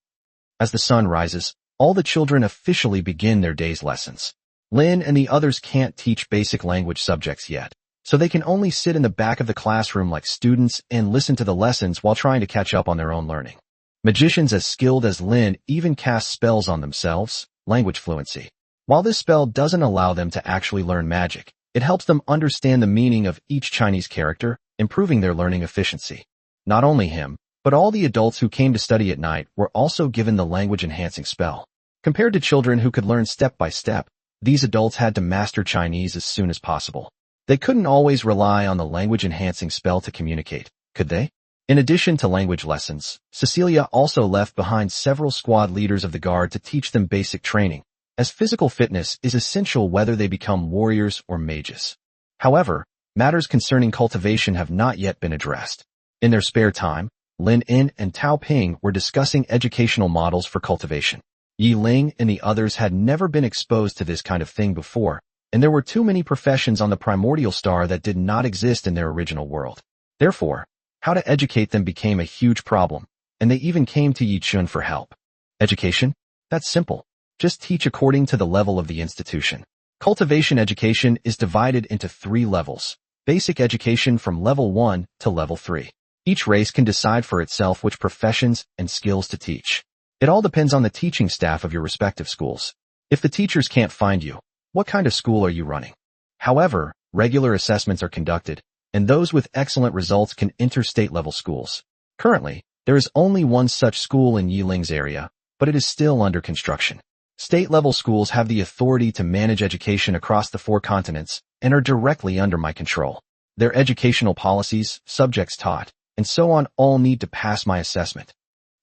As the sun rises, all the children officially begin their day's lessons. Lin and the others can't teach basic language subjects yet, so they can only sit in the back of the classroom like students and listen to the lessons while trying to catch up on their own learning. Magicians as skilled as Lin even cast spells on themselves, language fluency. While this spell doesn't allow them to actually learn magic, it helps them understand the meaning of each Chinese character, improving their learning efficiency. Not only him, but all the adults who came to study at night were also given the language-enhancing spell. Compared to children who could learn step by step, these adults had to master Chinese as soon as possible. They couldn't always rely on the language-enhancing spell to communicate, could they? In addition to language lessons, Cecilia also left behind several squad leaders of the guard to teach them basic training, as physical fitness is essential whether they become warriors or mages. However, matters concerning cultivation have not yet been addressed. In their spare time, Lin In and Tao Ping were discussing educational models for cultivation. Yi Ling and the others had never been exposed to this kind of thing before, and there were too many professions on the primordial star that did not exist in their original world. Therefore, how to educate them became a huge problem, and they even came to Yi Chun for help. Education? That's simple. Just teach according to the level of the institution. Cultivation education is divided into 3 levels. Basic education from level 1 to level 3. Each race can decide for itself which professions and skills to teach. It all depends on the teaching staff of your respective schools. If the teachers can't find you, what kind of school are you running? However, regular assessments are conducted, and those with excellent results can enter state-level schools. Currently, there is only one such school in Yi Ling's area, but it is still under construction. State-level schools have the authority to manage education across the 4 continents and are directly under my control. Their educational policies, subjects taught, and so on all need to pass my assessment.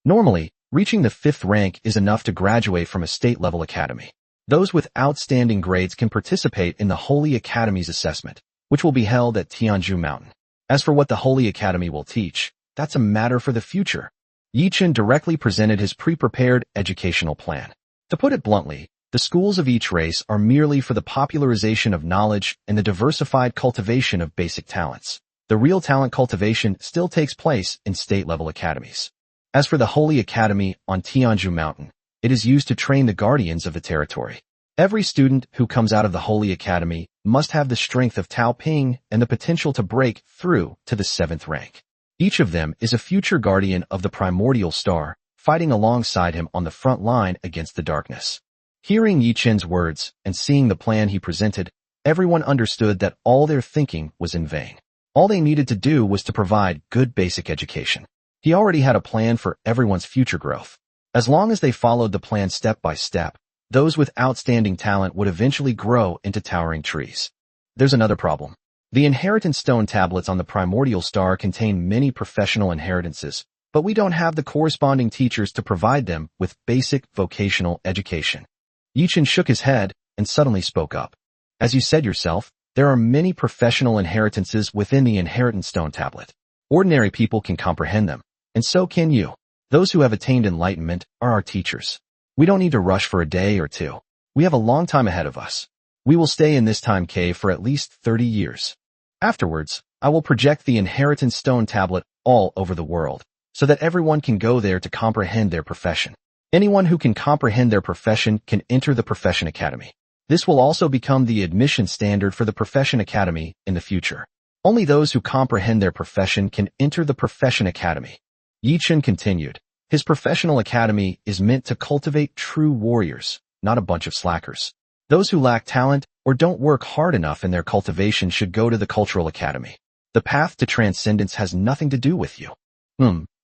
Normally, reaching the 5th rank is enough to graduate from a state-level academy. Those with outstanding grades can participate in the Holy Academy's assessment, which will be held at Tianju Mountain. As for what the Holy Academy will teach, that's a matter for the future. Yi Chun directly presented his pre-prepared educational plan. To put it bluntly, the schools of each race are merely for the popularization of knowledge and the diversified cultivation of basic talents. The real talent cultivation still takes place in state-level academies. As for the Holy Academy on Tianju Mountain, it is used to train the guardians of the territory. Every student who comes out of the Holy Academy must have the strength of Tao Ping and the potential to break through to the 7th rank. Each of them is a future guardian of the primordial star, fighting alongside him on the front line against the darkness. Hearing Yi Chun's words and seeing the plan he presented, everyone understood that all their thinking was in vain. All they needed to do was to provide good basic education. He already had a plan for everyone's future growth. As long as they followed the plan step by step, those with outstanding talent would eventually grow into towering trees. There's another problem. The inheritance stone tablets on the primordial star contain many professional inheritances, but we don't have the corresponding teachers to provide them with basic vocational education. Yi Chun shook his head and suddenly spoke up. As you said yourself, there are many professional inheritances within the inheritance stone tablet. Ordinary people can comprehend them, and so can you. Those who have attained enlightenment are our teachers. We don't need to rush for a day or 2. We have a long time ahead of us. We will stay in this time cave for at least 30 years. Afterwards, I will project the inheritance stone tablet all over the world, so that everyone can go there to comprehend their profession. Anyone who can comprehend their profession can enter the Profession Academy. This will also become the admission standard for the Profession Academy in the future. Only those who comprehend their profession can enter the Profession Academy. Yi Chun continued. His professional academy is meant to cultivate true warriors, not a bunch of slackers. Those who lack talent or don't work hard enough in their cultivation should go to the Cultural Academy. The path to transcendence has nothing to do with you.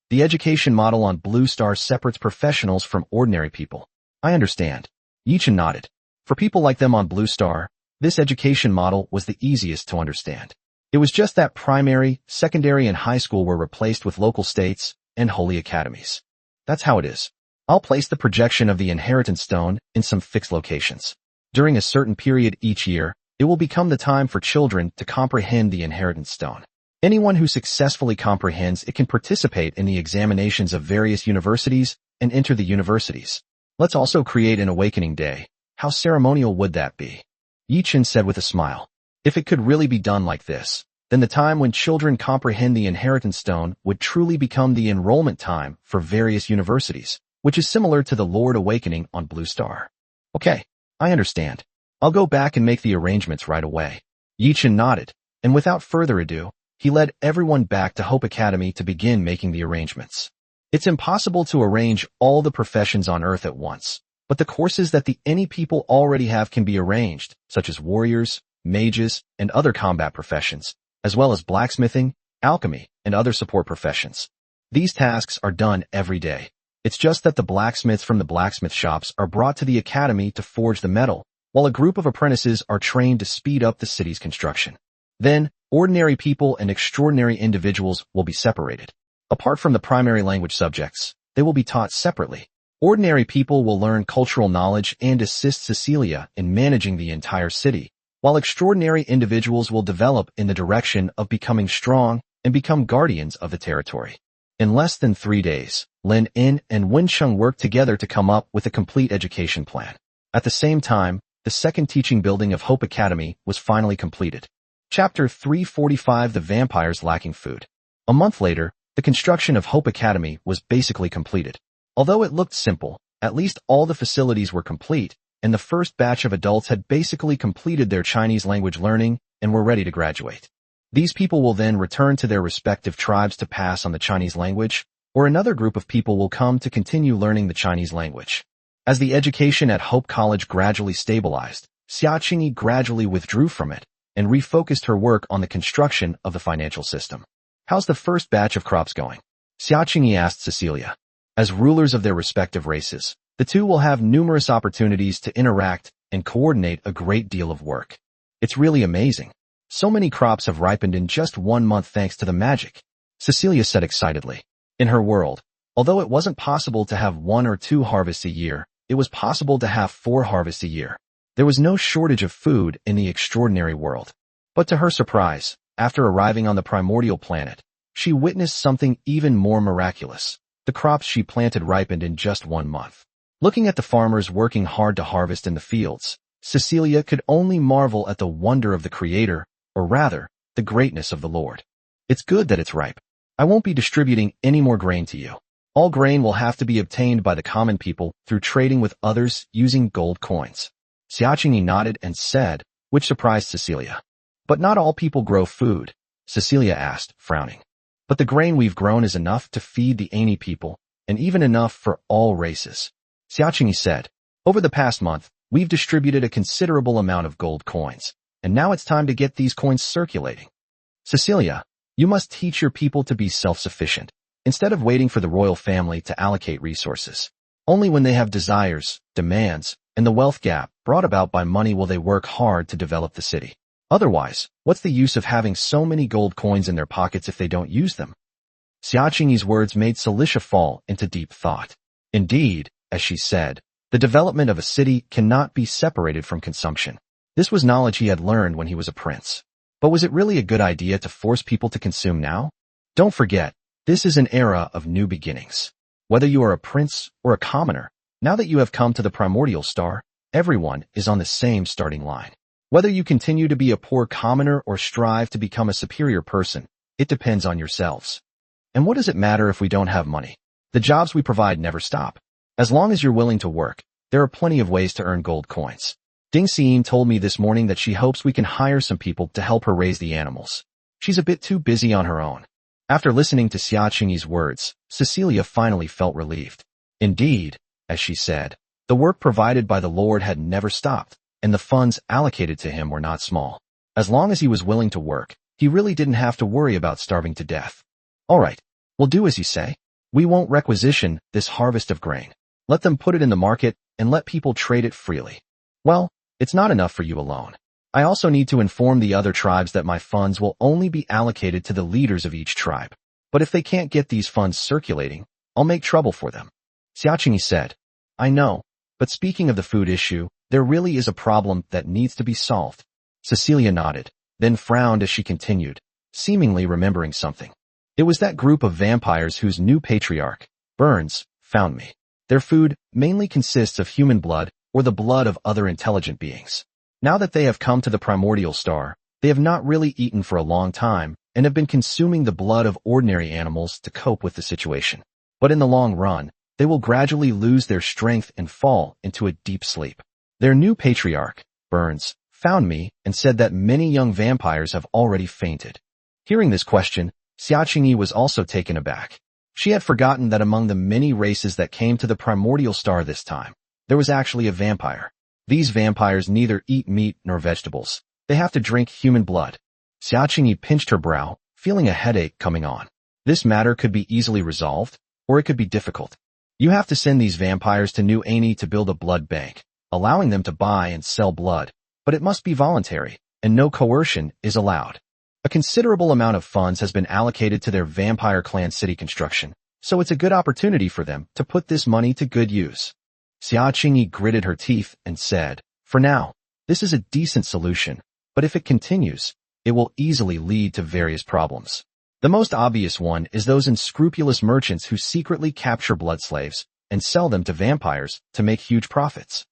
The education model on Blue Star separates professionals from ordinary people. I understand. Yi Chun nodded. For people like them on Blue Star, this education model was the easiest to understand. It was just that primary, secondary, and high school were replaced with local states and holy academies. That's how it is. I'll place the projection of the inheritance stone in some fixed locations. During a certain period each year, it will become the time for children to comprehend the inheritance stone. Anyone who successfully comprehends it can participate in the examinations of various universities and enter the universities. Let's also create an awakening day. How ceremonial would that be? Yi Chun said with a smile. If it could really be done like this, then the time when children comprehend the inheritance stone would truly become the enrollment time for various universities, which is similar to the Lord Awakening on Blue Star. Okay, I understand. I'll go back and make the arrangements right away. Yi Chun nodded, and without further ado, he led everyone back to Hope Academy to begin making the arrangements. It's impossible to arrange all the professions on Earth at once, but the courses that the any people already have can be arranged, such as warriors, mages, and other combat professions, as well as blacksmithing, alchemy, and other support professions. These tasks are done every day. It's just that the blacksmiths from the blacksmith shops are brought to the academy to forge the metal, while a group of apprentices are trained to speed up the city's construction. Then, ordinary people and extraordinary individuals will be separated. Apart from the primary language subjects, they will be taught separately. Ordinary people will learn cultural knowledge and assist Cecilia in managing the entire city, while extraordinary individuals will develop in the direction of becoming strong and become guardians of the territory. In less than 3 days, Lin In and Wensheng worked together to come up with a complete education plan. At the same time, the second teaching building of Hope Academy was finally completed. Chapter 345: The Vampires Lacking Food. A month later, the construction of Hope Academy was basically completed. Although it looked simple, at least all the facilities were complete, and the first batch of adults had basically completed their Chinese language learning and were ready to graduate. These people will then return to their respective tribes to pass on the Chinese language, or another group of people will come to continue learning the Chinese language. As the education at Hope College gradually stabilized, Xia Qingyi gradually withdrew from it and refocused her work on the construction of the financial system. How's the first batch of crops going? Xia Qingyi asked Cecilia. As rulers of their respective races, the two will have numerous opportunities to interact and coordinate a great deal of work. It's really amazing. So many crops have ripened in just 1 month thanks to the magic, Cecilia said excitedly. In her world, although it wasn't possible to have 1 or 2 harvests a year, it was possible to have 4 harvests a year. There was no shortage of food in the extraordinary world. But to her surprise, after arriving on the primordial planet, she witnessed something even more miraculous. The crops she planted ripened in just 1 month. Looking at the farmers working hard to harvest in the fields, Cecilia could only marvel at the wonder of the Creator, or rather, the greatness of the Lord. It's good that it's ripe. I won't be distributing any more grain to you. All grain will have to be obtained by the common people through trading with others using gold coins. Xia Qingyi nodded and said, which surprised Cecilia. But not all people grow food, Cecilia asked, frowning. But the grain we've grown is enough to feed the Ani people, and even enough for all races. Xia Qingyi said, over the past month, we've distributed a considerable amount of gold coins, and now it's time to get these coins circulating. Cecilia, you must teach your people to be self-sufficient, instead of waiting for the royal family to allocate resources. Only when they have desires, demands, and the wealth gap brought about by money will they work hard to develop the city. Otherwise, what's the use of having so many gold coins in their pockets if they don't use them? Xia Qingyi's words made Celicia fall into deep thought. Indeed, as she said, the development of a city cannot be separated from consumption. This was knowledge he had learned when he was a prince. But was it really a good idea to force people to consume now? Don't forget, this is an era of new beginnings. Whether you are a prince or a commoner, now that you have come to the primordial star, everyone is on the same starting line. Whether you continue to be a poor commoner or strive to become a superior person, it depends on yourselves. And what does it matter if we don't have money? The jobs we provide never stop. As long as you're willing to work, there are plenty of ways to earn gold coins. Ding Xiyin told me this morning that she hopes we can hire some people to help her raise the animals. She's a bit too busy on her own. After listening to Xia Qingyi's words, Cecilia finally felt relieved. Indeed, as she said, the work provided by the Lord had never stopped, and the funds allocated to him were not small. As long as he was willing to work, he really didn't have to worry about starving to death. All right, we'll do as you say. We won't requisition this harvest of grain. Let them put it in the market and let people trade it freely. Well, it's not enough for you alone. I also need to inform the other tribes that my funds will only be allocated to the leaders of each tribe. But if they can't get these funds circulating, I'll make trouble for them. Xia Qingyi said, I know, but speaking of the food issue, there really is a problem that needs to be solved. Cecilia nodded, then frowned as she continued, seemingly remembering something. It was that group of vampires whose new patriarch, Burns, found me. Their food mainly consists of human blood or the blood of other intelligent beings. Now that they have come to the primordial star, they have not really eaten for a long time and have been consuming the blood of ordinary animals to cope with the situation. But in the long run, they will gradually lose their strength and fall into a deep sleep. Their new patriarch, Burns, found me and said that many young vampires have already fainted. Hearing this question, Xia Qingyi was also taken aback. She had forgotten that among the many races that came to the primordial star this time, there was actually a vampire. These vampires neither eat meat nor vegetables. They have to drink human blood. Xia Qingyi pinched her brow, feeling a headache coming on. This matter could be easily resolved, or it could be difficult. You have to send these vampires to New Ani to build a blood bank, allowing them to buy and sell blood, but it must be voluntary, and no coercion is allowed. A considerable amount of funds has been allocated to their vampire clan city construction, so it's a good opportunity for them to put this money to good use. Xia Qingyi gritted her teeth and said, for now, this is a decent solution, but if it continues, it will easily lead to various problems. The most obvious one is those unscrupulous merchants who secretly capture blood slaves and sell them to vampires to make huge profits.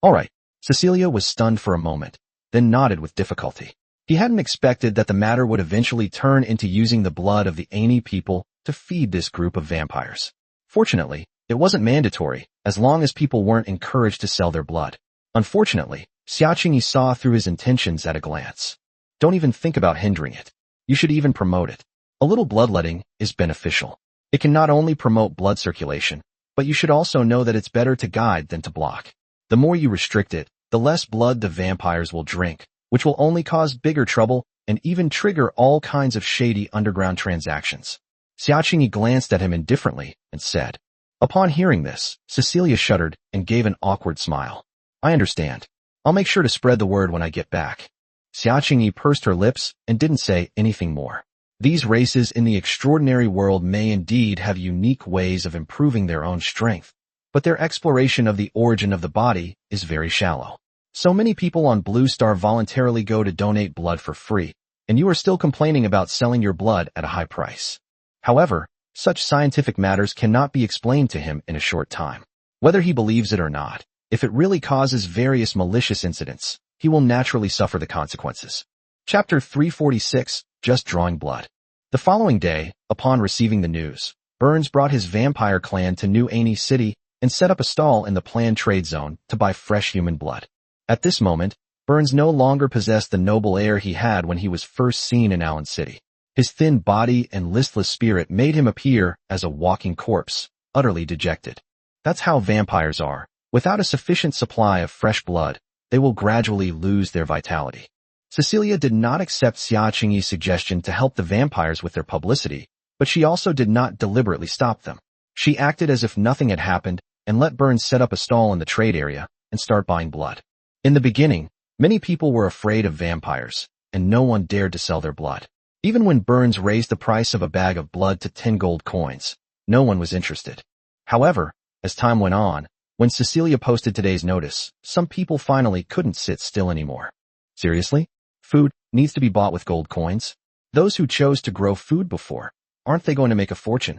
All right. Cecilia was stunned for a moment, then nodded with difficulty. He hadn't expected that the matter would eventually turn into using the blood of the Aini people to feed this group of vampires. Fortunately, it wasn't mandatory, as long as people weren't encouraged to sell their blood. Unfortunately, Xiaqingyi saw through his intentions at a glance. Don't even think about hindering it. You should even promote it. A little bloodletting is beneficial. It can not only promote blood circulation, but you should also know that it's better to guide than to block. The more you restrict it, the less blood the vampires will drink, which will only cause bigger trouble and even trigger all kinds of shady underground transactions. Xiaqingyi glanced at him indifferently and said. Upon hearing this, Cecilia shuddered and gave an awkward smile. I understand. I'll make sure to spread the word when I get back. Xiaqingyi pursed her lips and didn't say anything more. These races in the extraordinary world may indeed have unique ways of improving their own strength, but their exploration of the origin of the body is very shallow. So many people on Blue Star voluntarily go to donate blood for free, and you are still complaining about selling your blood at a high price. However, such scientific matters cannot be explained to him in a short time. Whether he believes it or not, if it really causes various malicious incidents, he will naturally suffer the consequences. Chapter 346, Just Drawing Blood. The following day, upon receiving the news, Burns brought his vampire clan to New Aini City and set up a stall in the planned trade zone to buy fresh human blood. At this moment, Burns no longer possessed the noble air he had when he was first seen in Allen City. His thin body and listless spirit made him appear as a walking corpse, utterly dejected. That's how vampires are. Without a sufficient supply of fresh blood, they will gradually lose their vitality. Cecilia did not accept Xiaqingyi's suggestion to help the vampires with their publicity, but she also did not deliberately stop them. She acted as if nothing had happened and let Burns set up a stall in the trade area and start buying blood. In the beginning, many people were afraid of vampires, and no one dared to sell their blood. Even when Burns raised the price of a bag of blood to 10 gold coins, no one was interested. However, as time went on, when Cecilia posted today's notice, some people finally couldn't sit still anymore. Seriously? Food needs to be bought with gold coins? Those who chose to grow food before, aren't they going to make a fortune?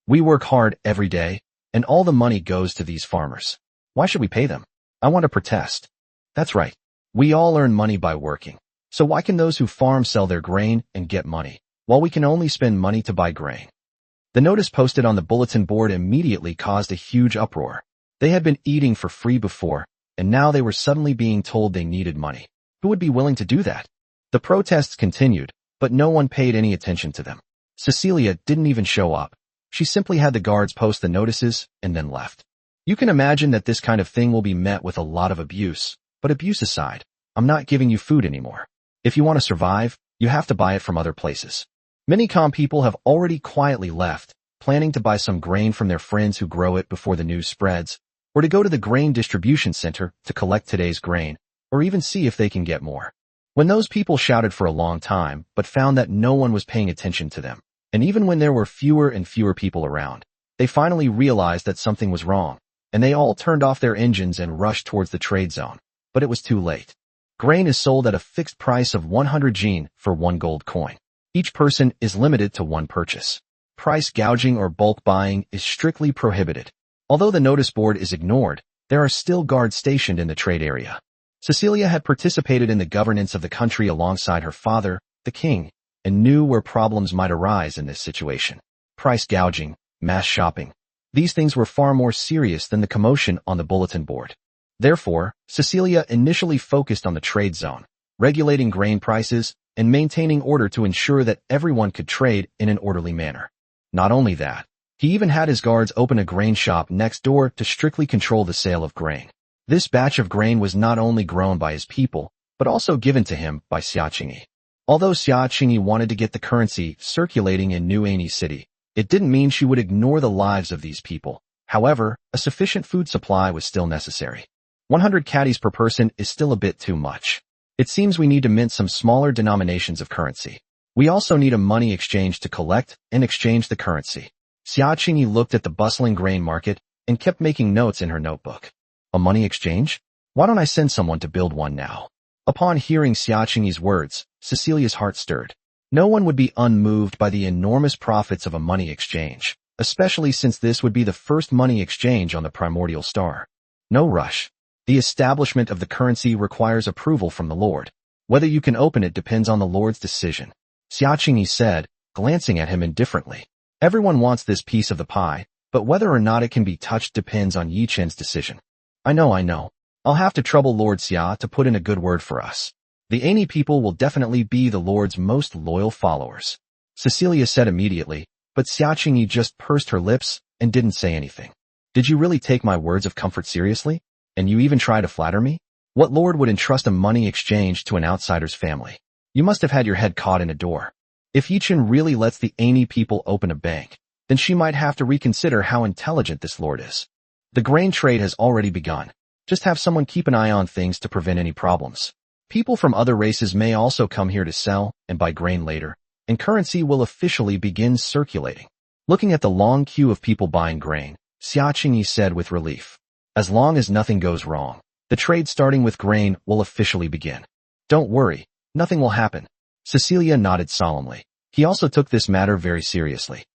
We work hard every day, and all the money goes to these farmers. Why should we pay them? I want to protest. That's right. We all earn money by working. So why can those who farm sell their grain and get money, while we can only spend money to buy grain? The notice posted on the bulletin board immediately caused a huge uproar. They had been eating for free before, and now they were suddenly being told they needed money. Who would be willing to do that? The protests continued, but no one paid any attention to them. Cecilia didn't even show up. She simply had the guards post the notices and then left. You can imagine that this kind of thing will be met with a lot of abuse, but abuse aside, I'm not giving you food anymore. If you want to survive, you have to buy it from other places. Many calm people have already quietly left, planning to buy some grain from their friends who grow it before the news spreads, or to go to the grain distribution center to collect today's grain, or even see if they can get more. When those people shouted for a long time, but found that no one was paying attention to them, and even when there were fewer and fewer people around, they finally realized that something was wrong, and they all turned off their engines and rushed towards the trade zone. But it was too late. Grain is sold at a fixed price of 100 jin for 1 gold coin. Each person is limited to one purchase. Price gouging or bulk buying is strictly prohibited. Although the notice board is ignored, there are still guards stationed in the trade area. Cecilia had participated in the governance of the country alongside her father, the king, and knew where problems might arise in this situation. Price gouging, mass shopping. These things were far more serious than the commotion on the bulletin board. Therefore, Cecilia initially focused on the trade zone, regulating grain prices and maintaining order to ensure that everyone could trade in an orderly manner. Not only that, he even had his guards open a grain shop next door to strictly control the sale of grain. This batch of grain was not only grown by his people, but also given to him by Xiaqingyi. Although Xiaqingyi wanted to get the currency circulating in New Aini City, it didn't mean she would ignore the lives of these people. However, a sufficient food supply was still necessary. 100 caddies per person is still a bit too much. It seems we need to mint some smaller denominations of currency. We also need a money exchange to collect and exchange the currency. Xiaqingyi looked at the bustling grain market and kept making notes in her notebook. A money exchange? Why don't I send someone to build one now? Upon hearing Xiaqingyi's words, Cecilia's heart stirred. No one would be unmoved by the enormous profits of a money exchange, especially since this would be the first money exchange on the primordial star. No rush. The establishment of the currency requires approval from the Lord. Whether you can open it depends on the Lord's decision, Xiaqingyi said, glancing at him indifferently. Everyone wants this piece of the pie, but whether or not it can be touched depends on Yi Chen's decision. I know. I'll have to trouble Lord Xia to put in a good word for us. The Ani people will definitely be the Lord's most loyal followers, Cecilia said immediately, but Xiaqingyi just pursed her lips and didn't say anything. Did you really take my words of comfort seriously? And you even try to flatter me? What lord would entrust a money exchange to an outsider's family? You must have had your head caught in a door. If Yi Chen really lets the Ani people open a bank, then she might have to reconsider how intelligent this lord is. The grain trade has already begun. Just have someone keep an eye on things to prevent any problems. People from other races may also come here to sell and buy grain later, and currency will officially begin circulating. Looking at the long queue of people buying grain, Xiaqingyi said with relief. As long as nothing goes wrong, the trade starting with grain will officially begin. Don't worry, nothing will happen. Cecilia nodded solemnly. He also took this matter very seriously.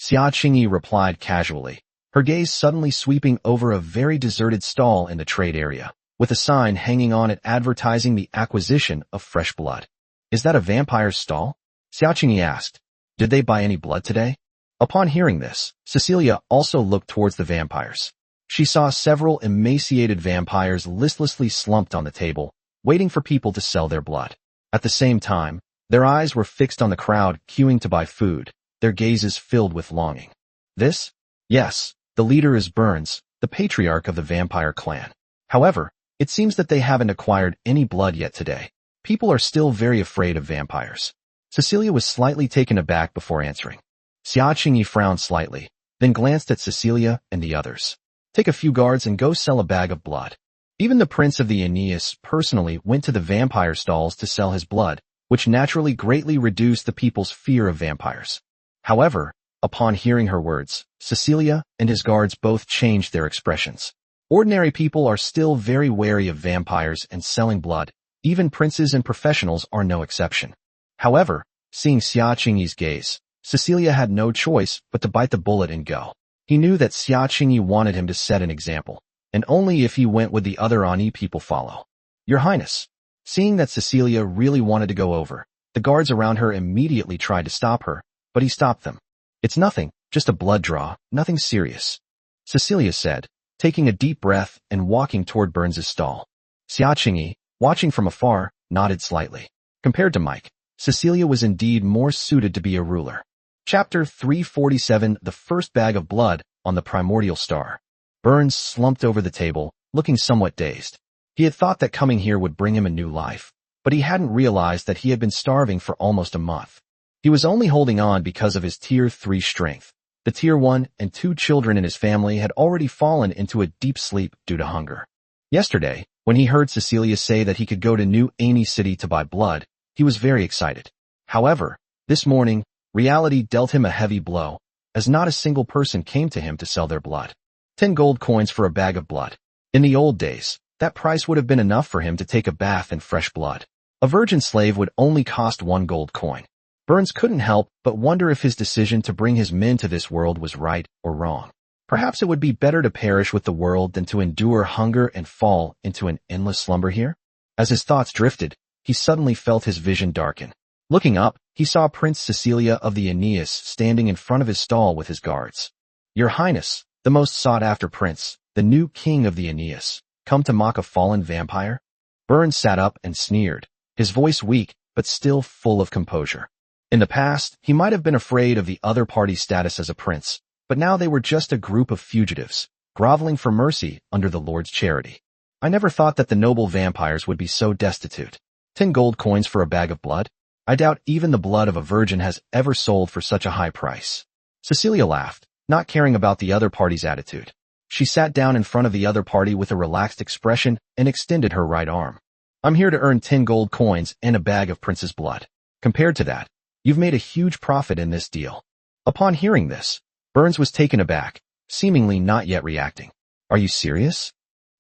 Xiaqingyi replied casually, her gaze suddenly sweeping over a very deserted stall in the trade area, with a sign hanging on it advertising the acquisition of fresh blood. Is that a vampire's stall? Xiaqingyi asked. Did they buy any blood today? Upon hearing this, Cecilia also looked towards the vampires. She saw several emaciated vampires listlessly slumped on the table, waiting for people to sell their blood. At the same time, their eyes were fixed on the crowd queuing to buy food, their gazes filled with longing. This? Yes, the leader is Burns, the patriarch of the vampire clan. However, it seems that they haven't acquired any blood yet today. People are still very afraid of vampires. Cecilia was slightly taken aback before answering. Xiaqingyi frowned slightly, then glanced at Cecilia and the others. Take a few guards and go sell a bag of blood. Even the prince of the Aeneas personally went to the vampire stalls to sell his blood, which naturally greatly reduced the people's fear of vampires. However, upon hearing her words, Cecilia and his guards both changed their expressions. Ordinary people are still very wary of vampires and selling blood. Even princes and professionals are no exception. However, seeing Xiaqingyi's gaze, Cecilia had no choice but to bite the bullet and go. He knew that Xiaqingyi wanted him to set an example, and only if he went would the other Ani people follow. Your Highness. Seeing that Cecilia really wanted to go over, the guards around her immediately tried to stop her, but he stopped them. It's nothing, just a blood draw, nothing serious, Cecilia said, taking a deep breath and walking toward Burns's stall. Xiaqingyi, watching from afar, nodded slightly. Compared to Mike, Cecilia was indeed more suited to be a ruler. Chapter 347 The First Bag of Blood on the Primordial Star. Burns slumped over the table, looking somewhat dazed. He had thought that coming here would bring him a new life, but he hadn't realized that he had been starving for almost a month. He was only holding on because of his Tier 3 strength. The Tier 1 and 2 children in his family had already fallen into a deep sleep due to hunger. Yesterday, when he heard Cecilia say that he could go to New Ani City to buy blood, he was very excited. However, this morning, reality dealt him a heavy blow, as not a single person came to him to sell their blood. 10 gold coins for a bag of blood. In the old days, that price would have been enough for him to take a bath in fresh blood. A virgin slave would only cost 1 gold coin. Burns couldn't help but wonder if his decision to bring his men to this world was right or wrong. Perhaps it would be better to perish with the world than to endure hunger and fall into an endless slumber here? As his thoughts drifted, he suddenly felt his vision darken. Looking up, he saw Prince Cecilia of the Aeneas standing in front of his stall with his guards. Your Highness, the most sought-after prince, the new king of the Aeneas, come to mock a fallen vampire? Burns sat up and sneered, his voice weak but still full of composure. In the past, he might have been afraid of the other party's status as a prince, but now they were just a group of fugitives, groveling for mercy under the Lord's charity. I never thought that the noble vampires would be so destitute. 10 gold coins for a bag of blood? I doubt even the blood of a virgin has ever sold for such a high price. Cecilia laughed, not caring about the other party's attitude. She sat down in front of the other party with a relaxed expression and extended her right arm. I'm here to earn 10 gold coins and a bag of prince's blood. Compared to that, you've made a huge profit in this deal. Upon hearing this, Burns was taken aback, seemingly not yet reacting. Are you serious?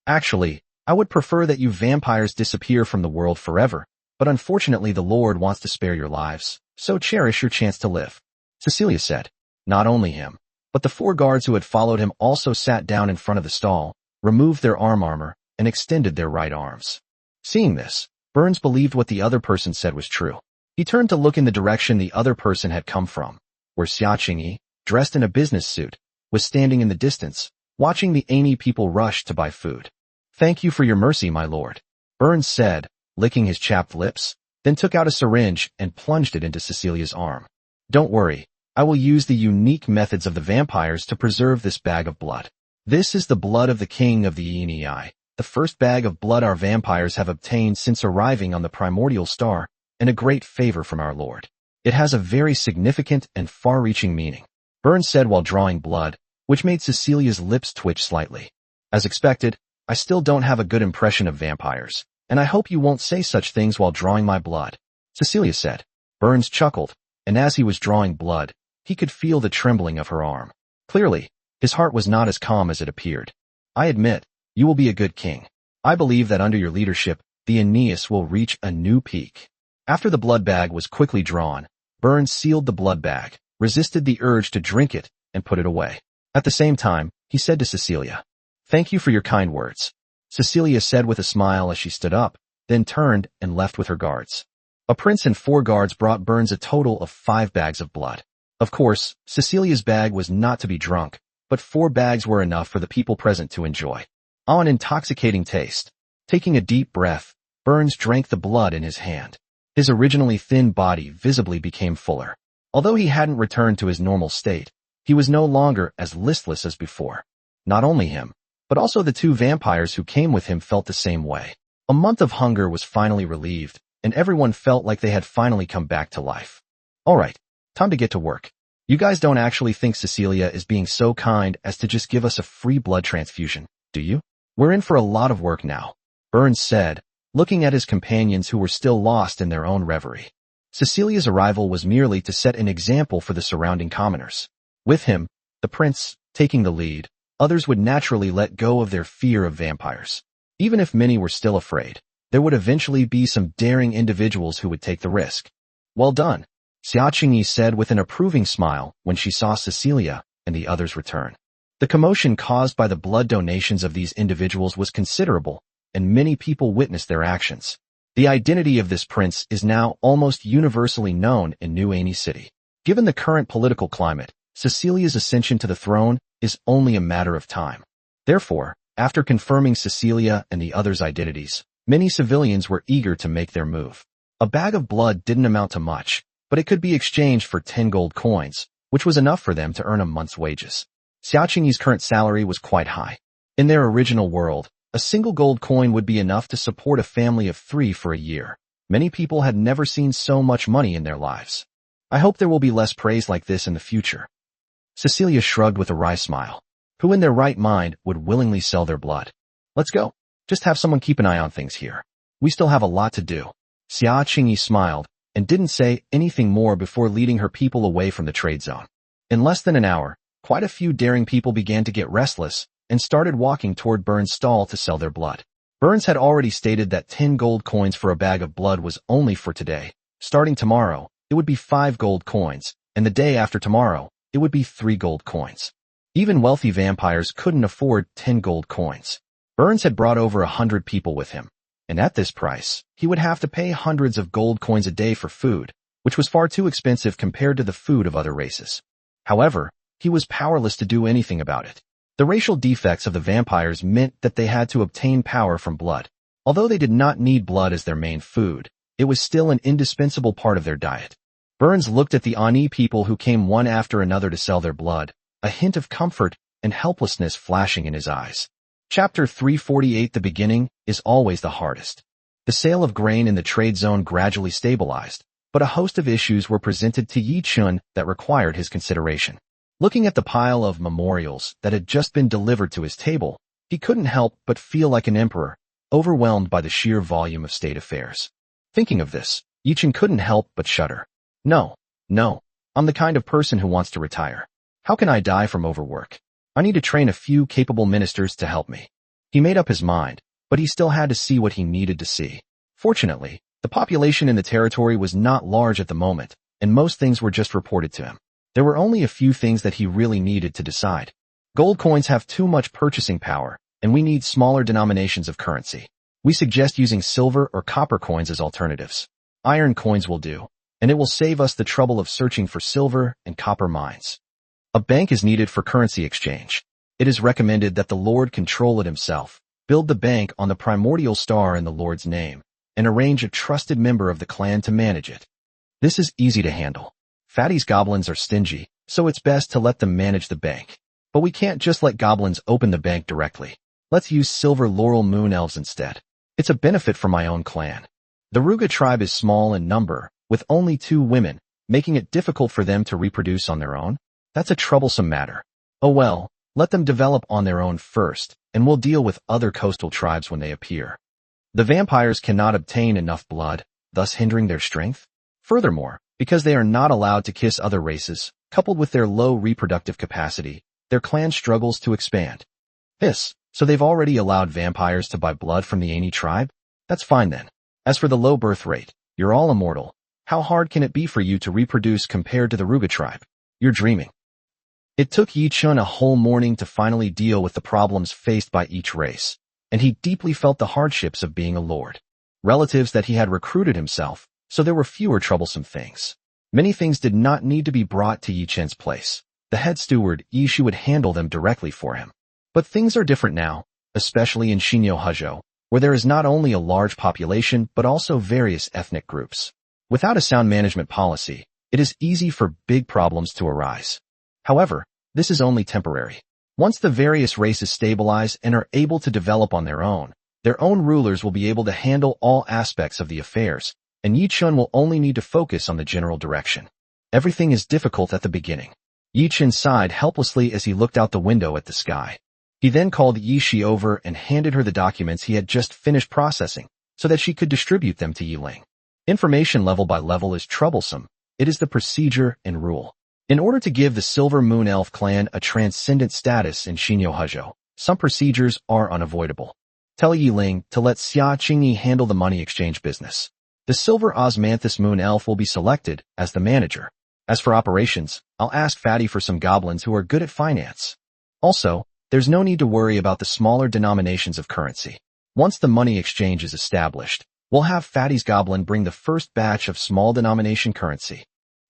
Actually, I would prefer that you vampires disappear from the world forever, but unfortunately the Lord wants to spare your lives, so cherish your chance to live. Cecilia said. Not only him, but the 4 guards who had followed him also sat down in front of the stall, removed their arm armor, and extended their right arms. Seeing this, Burns believed what the other person said was true. He turned to look in the direction the other person had come from, where Xia Qingyi, dressed in a business suit, was standing in the distance, watching the Ani people rush to buy food. Thank you for your mercy, my lord, Burns said, licking his chapped lips, then took out a syringe and plunged it into Cecilia's arm. Don't worry, I will use the unique methods of the vampires to preserve this bag of blood. This is the blood of the king of the Enei, the first bag of blood our vampires have obtained since arriving on the primordial star, and a great favor from our lord. It has a very significant and far-reaching meaning, Burns said while drawing blood, which made Cecilia's lips twitch slightly. As expected, I still don't have a good impression of vampires, and I hope you won't say such things while drawing my blood, Cecilia said. Burns chuckled, and as he was drawing blood, he could feel the trembling of her arm. Clearly, his heart was not as calm as it appeared. I admit, you will be a good king. I believe that under your leadership, the Aeneas will reach a new peak. After the blood bag was quickly drawn, Burns sealed the blood bag, resisted the urge to drink it, and put it away. At the same time, he said to Cecilia, Thank you for your kind words. Cecilia said with a smile as she stood up, then turned and left with her guards. A prince and 4 guards brought Burns a total of 5 bags of blood. Of course, Cecilia's bag was not to be drunk, but 4 bags were enough for the people present to enjoy. Oh, an intoxicating taste. Taking a deep breath, Burns drank the blood in his hand. His originally thin body visibly became fuller. Although he hadn't returned to his normal state, he was no longer as listless as before. Not only him, but also the 2 vampires who came with him felt the same way. A month of hunger was finally relieved, and everyone felt like they had finally come back to life. Alright, time to get to work. You guys don't actually think Cecilia is being so kind as to just give us a free blood transfusion, do you? We're in for a lot of work now, Burns said, looking at his companions who were still lost in their own reverie. Cecilia's arrival was merely to set an example for the surrounding commoners. With him, the prince, taking the lead, others would naturally let go of their fear of vampires. Even if many were still afraid, there would eventually be some daring individuals who would take the risk. Well done, Xia Qingyi said with an approving smile when she saw Cecilia and the others return. The commotion caused by the blood donations of these individuals was considerable, and many people witnessed their actions. The identity of this prince is now almost universally known in New Ani City. Given the current political climate, Cecilia's ascension to the throne is only a matter of time. Therefore, after confirming Cecilia and the others' identities, many civilians were eager to make their move. A bag of blood didn't amount to much, but it could be exchanged for 10 gold coins, which was enough for them to earn a month's wages. Xia Qingyi's current salary was quite high. In their original world, a single gold coin would be enough to support a family of 3 for a year. Many people had never seen so much money in their lives. I hope there will be less praise like this in the future. Cecilia shrugged with a wry smile. Who in their right mind would willingly sell their blood? Let's go. Just have someone keep an eye on things here. We still have a lot to do. Xia Qingyi smiled and didn't say anything more before leading her people away from the trade zone. In less than an hour, quite a few daring people began to get restless and started walking toward Burns' stall to sell their blood. Burns had already stated that 10 gold coins for a bag of blood was only for today. Starting tomorrow, it would be 5 gold coins, and the day after tomorrow, it would be 3 gold coins. Even wealthy vampires couldn't afford 10 gold coins. Burns had brought over 100 people with him, and at this price, he would have to pay hundreds of gold coins a day for food, which was far too expensive compared to the food of other races. However, he was powerless to do anything about it. The racial defects of the vampires meant that they had to obtain power from blood. Although they did not need blood as their main food, it was still an indispensable part of their diet. Burns looked at the Ani people who came one after another to sell their blood, a hint of comfort and helplessness flashing in his eyes. Chapter 348. The beginning is always the hardest. The sale of grain in the trade zone gradually stabilized, but a host of issues were presented to Yi Chun that required his consideration. Looking at the pile of memorials that had just been delivered to his table, he couldn't help but feel like an emperor, overwhelmed by the sheer volume of state affairs. Thinking of this, Yi Chun couldn't help but shudder. No, I'm the kind of person who wants to retire. How can I die from overwork? I need to train a few capable ministers to help me. He made up his mind, but he still had to see what he needed to see. Fortunately, The population in the territory was not large at the moment, and most things were just reported to him. There were only a few things that he really needed to decide. Gold coins have too much purchasing power, and we need smaller denominations of currency. We suggest using silver or copper coins as alternatives. Iron coins will do, and it will save us the trouble of searching for silver and copper mines. A bank is needed for currency exchange. It is recommended that the Lord control it himself, build the bank on the primordial star in the Lord's name, and arrange a trusted member of the clan to manage it. This is easy to handle. Fatty's goblins are stingy, so it's best to let them manage the bank. But we can't just let goblins open the bank directly. Let's use silver laurel moon elves instead. It's a benefit for my own clan. The Ruga tribe is small in number, with only 2 women, making it difficult for them to reproduce on their own. That's a troublesome matter. Oh well, let them develop on their own first, and we'll deal with other coastal tribes when they appear. The vampires cannot obtain enough blood, thus hindering their strength. Furthermore, because they are not allowed to kiss other races, coupled with their low reproductive capacity, their clan struggles to expand. So they've already allowed vampires to buy blood from the Aini tribe? That's fine then. As for the low birth rate, you're all immortal. How hard can it be for you to reproduce compared to the Ruga tribe? You're dreaming. It took Yi Chun a whole morning to finally deal with the problems faced by each race, and he deeply felt the hardships of being a lord. Relatives that he had recruited himself, so there were fewer troublesome things. Many things did not need to be brought to Yi Chen's place. The head steward, Yi Shi, would handle them directly for him. But things are different now, especially in Shinyo-Hajo, where there is not only a large population but also various ethnic groups. Without a sound management policy, it is easy for big problems to arise. However, this is only temporary. Once the various races stabilize and are able to develop on their own rulers will be able to handle all aspects of the affairs, and Yi Chun will only need to focus on the general direction. Everything is difficult at the beginning. Yi Chun sighed helplessly as he looked out the window at the sky. He then called Yi Shi over and handed her the documents he had just finished processing, so that she could distribute them to Yi Ling. Information level by level is troublesome. It is the procedure and rule. In order to give the Silver Moon Elf clan a transcendent status in Shinyo-Hajo, some procedures are unavoidable. Tell Yi Ling to let Xia Qingyi handle the money exchange business. The Silver Osmanthus Moon Elf will be selected as the manager. As for operations, I'll ask Fatty for some goblins who are good at finance. Also, there's no need to worry about the smaller denominations of currency. Once the money exchange is established, we'll have Fatty's goblin bring the first batch of small denomination currency.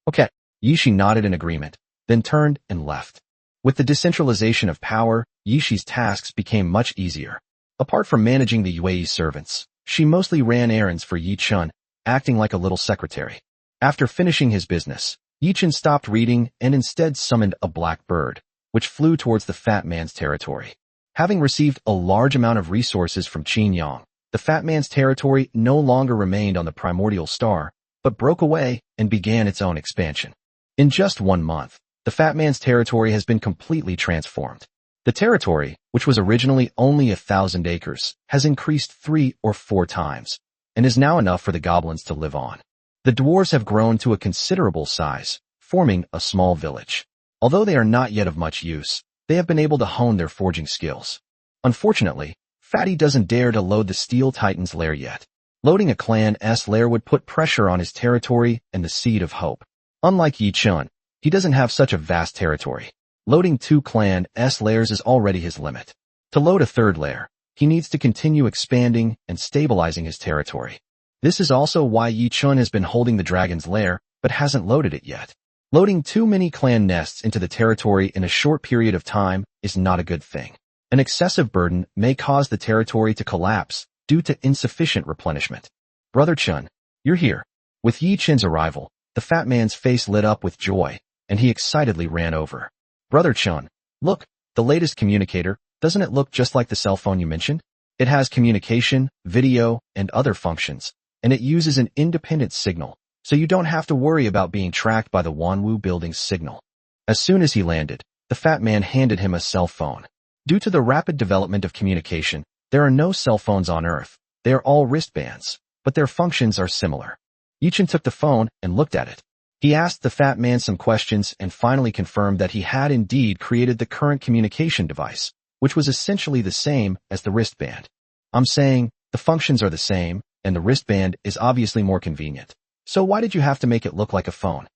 Okay. Yi Shi nodded in agreement, then turned and left. With the decentralization of power, Yi Shi's tasks became much easier. Apart from managing the Yue servants, she mostly ran errands for Yi Chun, acting like a little secretary. After finishing his business, Yi Chun stopped reading and instead summoned a black bird, which flew towards the fat man's territory. Having received a large amount of resources from Qin Yang, the fat man's territory no longer remained on the primordial star, but broke away and began its own expansion. In just 1 month, the fat man's territory has been completely transformed. The territory, which was originally only 1,000 acres, has increased 3 or 4 times, and is now enough for the goblins to live on. The dwarves have grown to a considerable size, forming a small village. Although they are not yet of much use, they have been able to hone their forging skills. Unfortunately, Fatty doesn't dare to load the Steel Titan's lair yet. Loading a clan's lair would put pressure on his territory and the Seed of Hope. Unlike Yi Chun, he doesn't have such a vast territory. Loading 2 clan's lairs is already his limit. To load a 3rd lair, he needs to continue expanding and stabilizing his territory. This is also why Yi Chun has been holding the dragon's lair, but hasn't loaded it yet. Loading too many clan nests into the territory in a short period of time is not a good thing. An excessive burden may cause the territory to collapse due to insufficient replenishment. Brother Chun, you're here. With Yi Chun's arrival, the fat man's face lit up with joy, and he excitedly ran over. Brother Chun, look, the latest communicator, doesn't it look just like the cell phone you mentioned? It has communication, video, and other functions, and it uses an independent signal, so you don't have to worry about being tracked by the Wanwu building's signal. As soon as he landed, the fat man handed him a cell phone. Due to the rapid development of communication, there are no cell phones on Earth. They are all wristbands, but their functions are similar. Yi Chun took the phone and looked at it. He asked the fat man some questions and finally confirmed that he had indeed created the current communication device, which was essentially the same as the wristband. I'm saying, the functions are the same, and the wristband is obviously more convenient. So why did you have to make it look like a phone?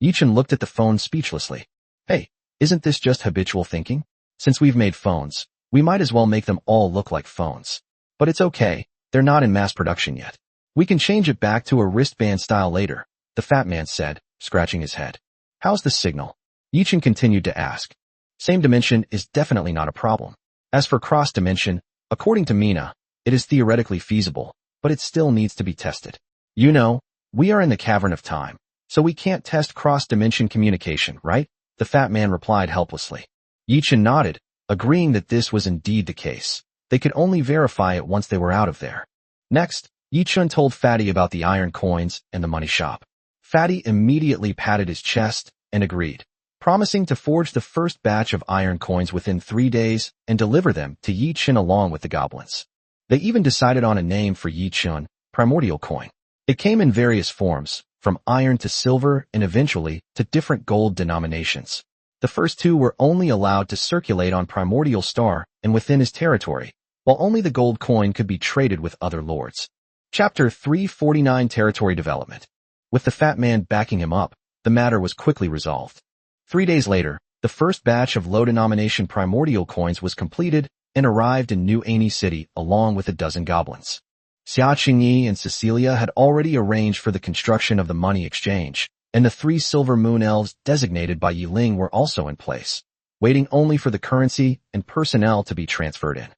Yichen looked at the phone speechlessly. Hey, isn't this just habitual thinking? Since we've made phones, we might as well make them all look like phones. But it's okay, they're not in mass production yet. We can change it back to a wristband style later, the fat man said, scratching his head. How's the signal? Yichen continued to ask. Same dimension is definitely not a problem. As for cross dimension, according to Mina, it is theoretically feasible, but it still needs to be tested. You know, we are in the cavern of time, so we can't test cross-dimension communication, right? The fat man replied helplessly. Yichen nodded, agreeing that this was indeed the case. They could only verify it once they were out of there. Next, Yichen told Fatty about the iron coins and the money shop. Fatty immediately patted his chest and agreed, promising to forge the first batch of iron coins within 3 days and deliver them to Yichen along with the goblins. They even decided on a name for Yichen, Primordial Coin. It came in various forms, from iron to silver and eventually to different gold denominations. The first two were only allowed to circulate on Primordial Star and within his territory, while only the gold coin could be traded with other lords. Chapter 349 Territory Development. With the fat man backing him up, the matter was quickly resolved. 3 days later, the first batch of low-denomination primordial coins was completed and arrived in New Ani City along with a dozen goblins. Xia Qingyi and Cecilia had already arranged for the construction of the money exchange, and the 3 silver moon elves designated by Yiling were also in place, waiting only for the currency and personnel to be transferred in.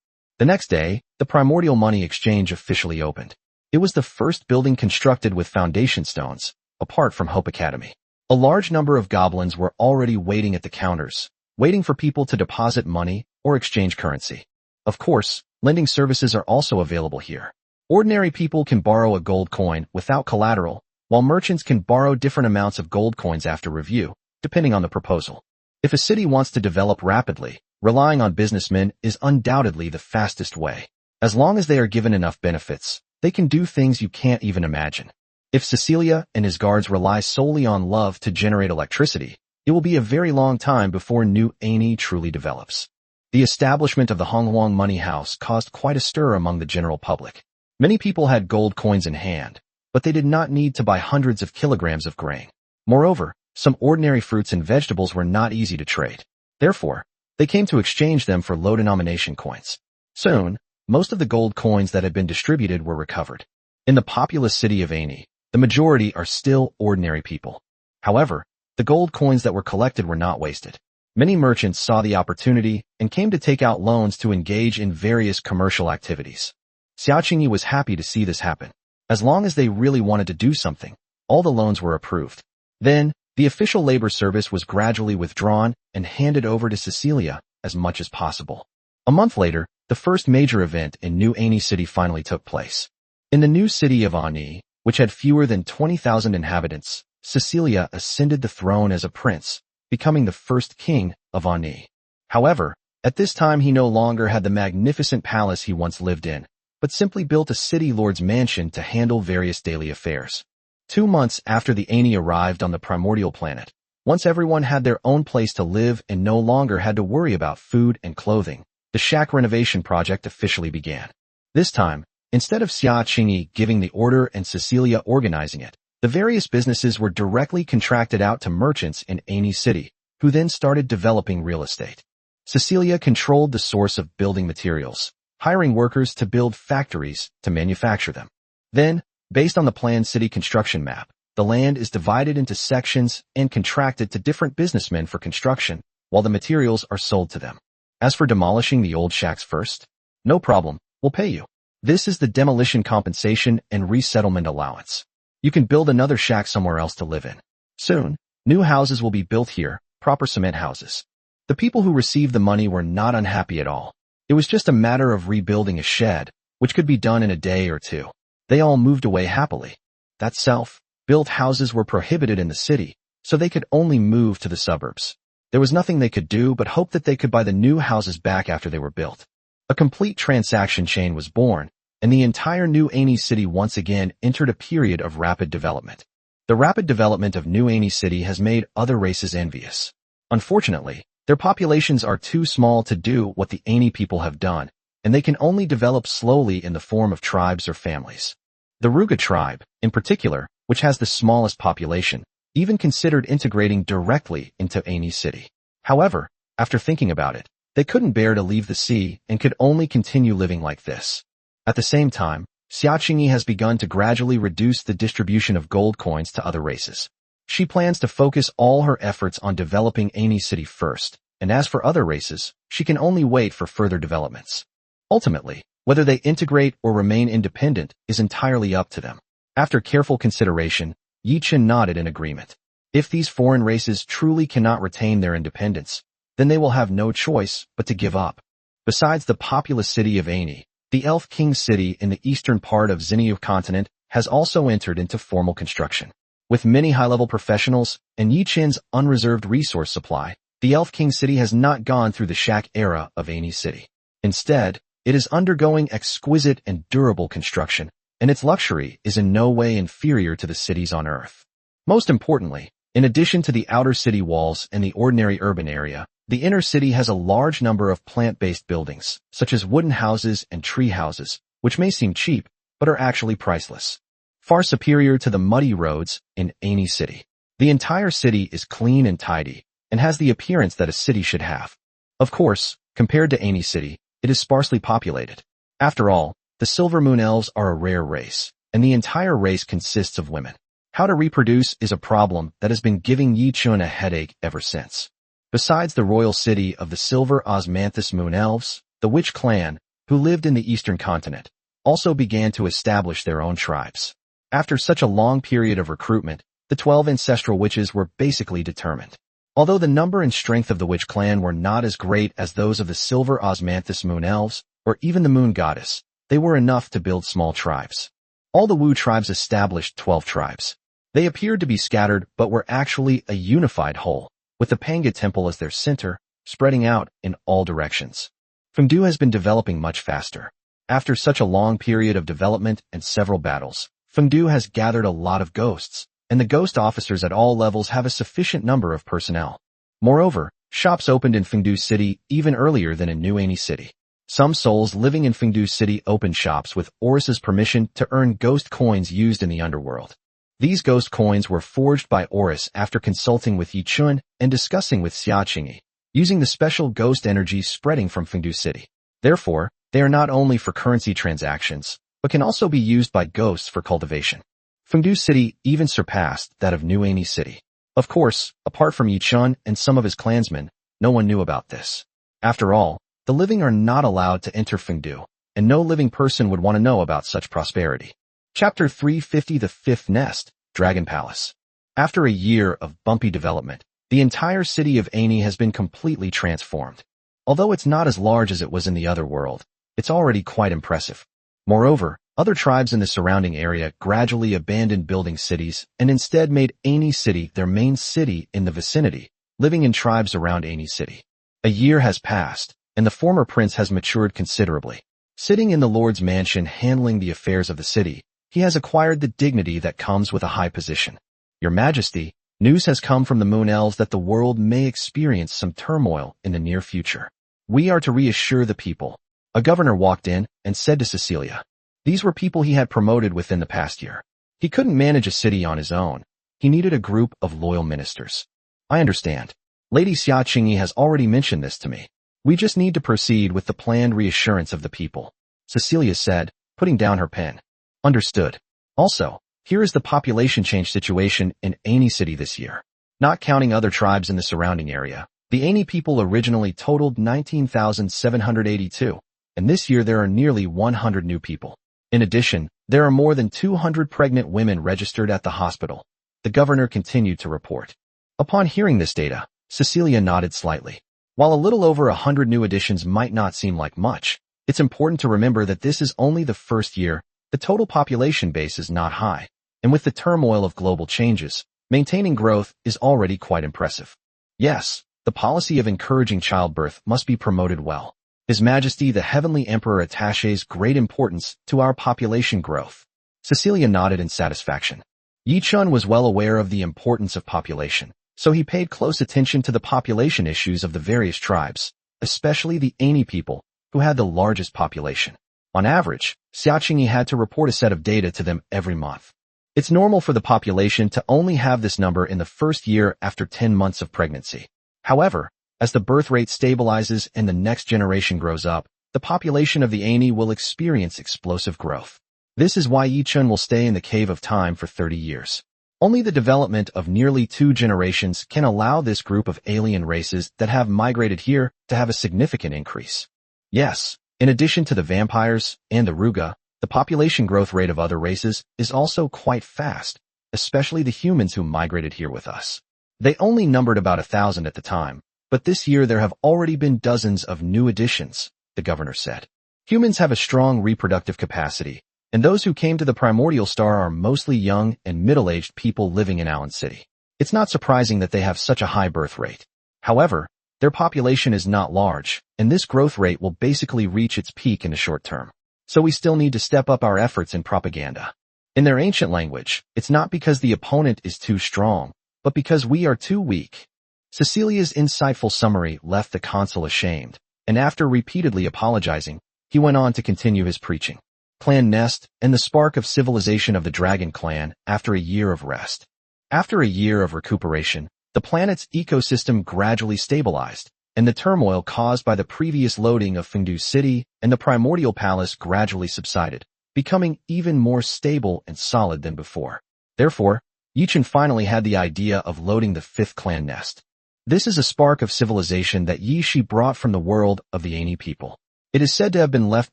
The next day, the primordial money exchange officially opened. It was the first building constructed with foundation stones, apart from Hope Academy. A large number of goblins were already waiting at the counters, waiting for people to deposit money or exchange currency. Of course, lending services are also available here. Ordinary people can borrow a gold coin without collateral, while merchants can borrow different amounts of gold coins after review, depending on the proposal. If a city wants to develop rapidly, relying on businessmen is undoubtedly the fastest way. As long as they are given enough benefits, they can do things you can't even imagine. If Cecilia and his guards rely solely on love to generate electricity, it will be a very long time before New Ani truly develops. The establishment of the Honghuang Money House caused quite a stir among the general public. Many people had gold coins in hand, but they did not need to buy hundreds of kilograms of grain. Moreover, some ordinary fruits and vegetables were not easy to trade. Therefore, they came to exchange them for low-denomination coins. Soon, most of the gold coins that had been distributed were recovered. In the populous city of Ani, the majority are still ordinary people. However, the gold coins that were collected were not wasted. Many merchants saw the opportunity and came to take out loans to engage in various commercial activities. Xiao Qingyi was happy to see this happen. As long as they really wanted to do something, all the loans were approved. Then, the official labor service was gradually withdrawn and handed over to Cecilia as much as possible. A month later, the first major event in New Ani City finally took place. In the new city of Ani, which had fewer than 20,000 inhabitants, Cecilia ascended the throne as a prince, becoming the first king of Ani. However, at this time he no longer had the magnificent palace he once lived in, but simply built a city lord's mansion to handle various daily affairs. 2 months after the Ani arrived on the primordial planet, once everyone had their own place to live and no longer had to worry about food and clothing, the shack renovation project officially began. This time, instead of Xia Qingyi giving the order and Cecilia organizing it, the various businesses were directly contracted out to merchants in Ani City, who then started developing real estate. Cecilia controlled the source of building materials, hiring workers to build factories to manufacture them. Then, based on the planned city construction map, the land is divided into sections and contracted to different businessmen for construction, while the materials are sold to them. As for demolishing the old shacks first, no problem, we'll pay you. This is the demolition compensation and resettlement allowance. You can build another shack somewhere else to live in. Soon, new houses will be built here, proper cement houses. The people who received the money were not unhappy at all. It was just a matter of rebuilding a shed, which could be done in a day or 2. They all moved away happily. That self-built houses were prohibited in the city, so they could only move to the suburbs. There was nothing they could do but hope that they could buy the new houses back after they were built. A complete transaction chain was born, and the entire New Ani City once again entered a period of rapid development. The rapid development of New Ani City has made other races envious. Unfortunately, their populations are too small to do what the Ani people have done, and they can only develop slowly in the form of tribes or families. The Ruga tribe, in particular, which has the smallest population, even considered integrating directly into Ani City. However, after thinking about it, they couldn't bear to leave the sea and could only continue living like this. At the same time, Xiaqingyi has begun to gradually reduce the distribution of gold coins to other races. She plans to focus all her efforts on developing Ani City first, and as for other races, she can only wait for further developments. Ultimately, whether they integrate or remain independent is entirely up to them. After careful consideration, Yi Chen nodded in agreement. If these foreign races truly cannot retain their independence, then they will have no choice but to give up. Besides the populous city of Ani, the Elf King City in the eastern part of Xinyu continent has also entered into formal construction. With many high-level professionals and Yi Chen's unreserved resource supply, the Elf King City has not gone through the shack era of Ani City. Instead, it is undergoing exquisite and durable construction, and its luxury is in no way inferior to the cities on Earth. Most importantly, in addition to the outer city walls and the ordinary urban area, the inner city has a large number of plant-based buildings, such as wooden houses and tree houses, which may seem cheap, but are actually priceless. Far superior to the muddy roads in Ani City. The entire city is clean and tidy, and has the appearance that a city should have. Of course, compared to Ani City, it is sparsely populated. After all, the Silver Moon Elves are a rare race, and the entire race consists of women. How to reproduce is a problem that has been giving Yi Chen a headache ever since. Besides the royal city of the Silver Osmanthus Moon Elves, the Witch Clan, who lived in the eastern continent, also began to establish their own tribes. After such a long period of recruitment, the 12 ancestral witches were basically determined. Although the number and strength of the Witch Clan were not as great as those of the Silver Osmanthus Moon Elves, or even the Moon Goddess, they were enough to build small tribes. All the Wu tribes established 12 tribes. They appeared to be scattered but were actually a unified whole, with the Panga Temple as their center, spreading out in all directions. Fengdu has been developing much faster. After such a long period of development and several battles, Fengdu has gathered a lot of ghosts, and the ghost officers at all levels have a sufficient number of personnel. Moreover, shops opened in Fengdu City even earlier than in New Ani City. Some souls living in Fengdu City opened shops with Oris's permission to earn ghost coins used in the underworld. These ghost coins were forged by Oris after consulting with Yi Chen and discussing with Xiaqingyi, using the special ghost energy spreading from Fengdu City. Therefore, they are not only for currency transactions, but can also be used by ghosts for cultivation. Fengdu City even surpassed that of New Ani City. Of course, apart from Yi Chen and some of his clansmen, no one knew about this. After all, the living are not allowed to enter Fengdu, and no living person would want to know about such prosperity. Chapter 350 The Fifth Nest, Dragon Palace. After a year of bumpy development, the entire city of Ani has been completely transformed. Although it's not as large as it was in the other world, it's already quite impressive. Moreover, other tribes in the surrounding area gradually abandoned building cities and instead made Ani City their main city in the vicinity, living in tribes around Ani City. A year has passed, and the former prince has matured considerably. Sitting in the Lord's mansion handling the affairs of the city, he has acquired the dignity that comes with a high position. Your Majesty, news has come from the Moon Elves that the world may experience some turmoil in the near future. We are to reassure the people. A governor walked in and said to Cecilia. These were people he had promoted within the past year. He couldn't manage a city on his own. He needed a group of loyal ministers. I understand. Lady Xiaqingyi has already mentioned this to me. We just need to proceed with the planned reassurance of the people, Cecilia said, putting down her pen. Understood. Also, here is the population change situation in Ani City this year. Not counting other tribes in the surrounding area, the Ani people originally totaled 19,782, and this year there are nearly 100 new people. In addition, there are more than 200 pregnant women registered at the hospital. The governor continued to report. Upon hearing this data, Cecilia nodded slightly. While a little over 100 new additions might not seem like much, it's important to remember that this is only the first year. The total population base is not high, and with the turmoil of global changes, maintaining growth is already quite impressive. Yes, the policy of encouraging childbirth must be promoted well. His Majesty the Heavenly Emperor attaches great importance to our population growth. Cecilia nodded in satisfaction. Yi Chen was well aware of the importance of population, so he paid close attention to the population issues of the various tribes, especially the Ani people, who had the largest population. On average, Xiaoqingyi had to report a set of data to them every month. It's normal for the population to only have this number in the first year after 10 months of pregnancy. However, as the birth rate stabilizes and the next generation grows up, the population of the Ani will experience explosive growth. This is why Yichun will stay in the cave of time for 30 years. Only the development of nearly 2 generations can allow this group of alien races that have migrated here to have a significant increase. Yes, in addition to the vampires and the Ruga, the population growth rate of other races is also quite fast, especially the humans who migrated here with us. They only numbered about 1,000 at the time, but this year there have already been dozens of new additions, the governor said. Humans have a strong reproductive capacity, and those who came to the primordial star are mostly young and middle-aged people living in Allen City. It's not surprising that they have such a high birth rate. However, their population is not large, and this growth rate will basically reach its peak in the short term. So we still need to step up our efforts in propaganda. In their ancient language, it's not because the opponent is too strong, but because we are too weak. Cecilia's insightful summary left the consul ashamed, and after repeatedly apologizing, he went on to continue his preaching. Clan Nest and the spark of civilization of the Dragon Clan after a year of rest. After a year of recuperation, the planet's ecosystem gradually stabilized, and the turmoil caused by the previous loading of Fengdu City and the Primordial Palace gradually subsided, becoming even more stable and solid than before. Therefore, Yichun finally had the idea of loading the 5th clan nest. This is a spark of civilization that Yi Shi brought from the world of the Ani people. It is said to have been left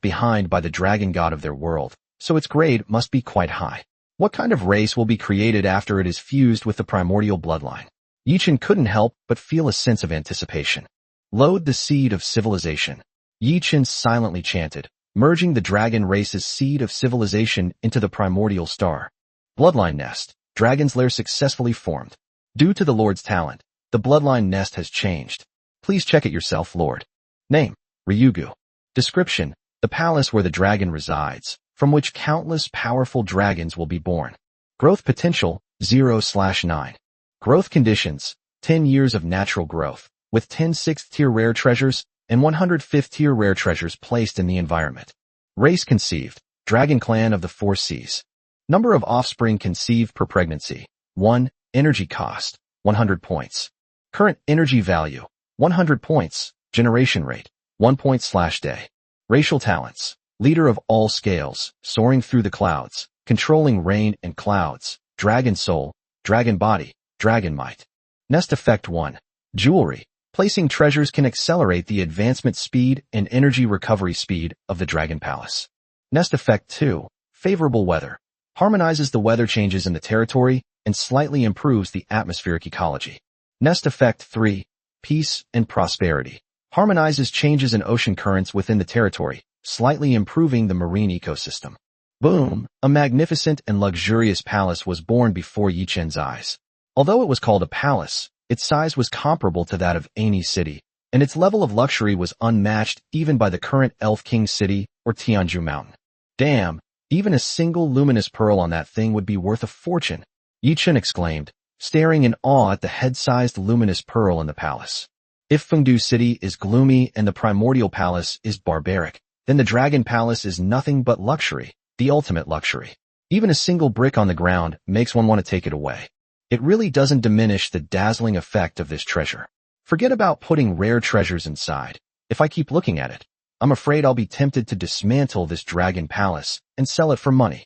behind by the dragon god of their world, so its grade must be quite high. What kind of race will be created after it is fused with the primordial bloodline? Yichun couldn't help but feel a sense of anticipation. Load the seed of civilization. Yichun silently chanted, merging the dragon race's seed of civilization into the primordial star. Bloodline nest. Dragon's lair successfully formed. Due to the Lord's talent, the bloodline nest has changed. Please check it yourself, Lord. Name, Ryugu. Description, the palace where the dragon resides, from which countless powerful dragons will be born. Growth potential, 0/9. Growth conditions, 10 years of natural growth, with 10 6th-tier rare treasures and 100 5th-tier rare treasures placed in the environment. Race conceived, Dragon Clan of the 4 Seas. Number of offspring conceived per pregnancy, 1. Energy cost, 100 points. Current energy value, 100 points. Generation rate, 1 point/day. Racial talents, leader of all scales, soaring through the clouds, controlling rain and clouds, dragon soul, dragon body, dragon might. Nest effect 1. Jewelry. Placing treasures can accelerate the advancement speed and energy recovery speed of the Dragon Palace. Nest effect 2. Favorable weather. Harmonizes the weather changes in the territory and slightly improves the atmospheric ecology. Nest effect 3. Peace and prosperity. Harmonizes changes in ocean currents within the territory, slightly improving the marine ecosystem. Boom! A magnificent and luxurious palace was born before Yichun's eyes. Although it was called a palace, its size was comparable to that of Ani City, and its level of luxury was unmatched even by the current Elf King City or Tianju Mountain. Damn, even a single luminous pearl on that thing would be worth a fortune, Yichun exclaimed, staring in awe at the head-sized luminous pearl in the palace. If Fengdu City is gloomy and the Primordial Palace is barbaric, then the Dragon Palace is nothing but luxury, the ultimate luxury. Even a single brick on the ground makes one want to take it away. It really doesn't diminish the dazzling effect of this treasure. Forget about putting rare treasures inside. If I keep looking at it, I'm afraid I'll be tempted to dismantle this Dragon Palace and sell it for money.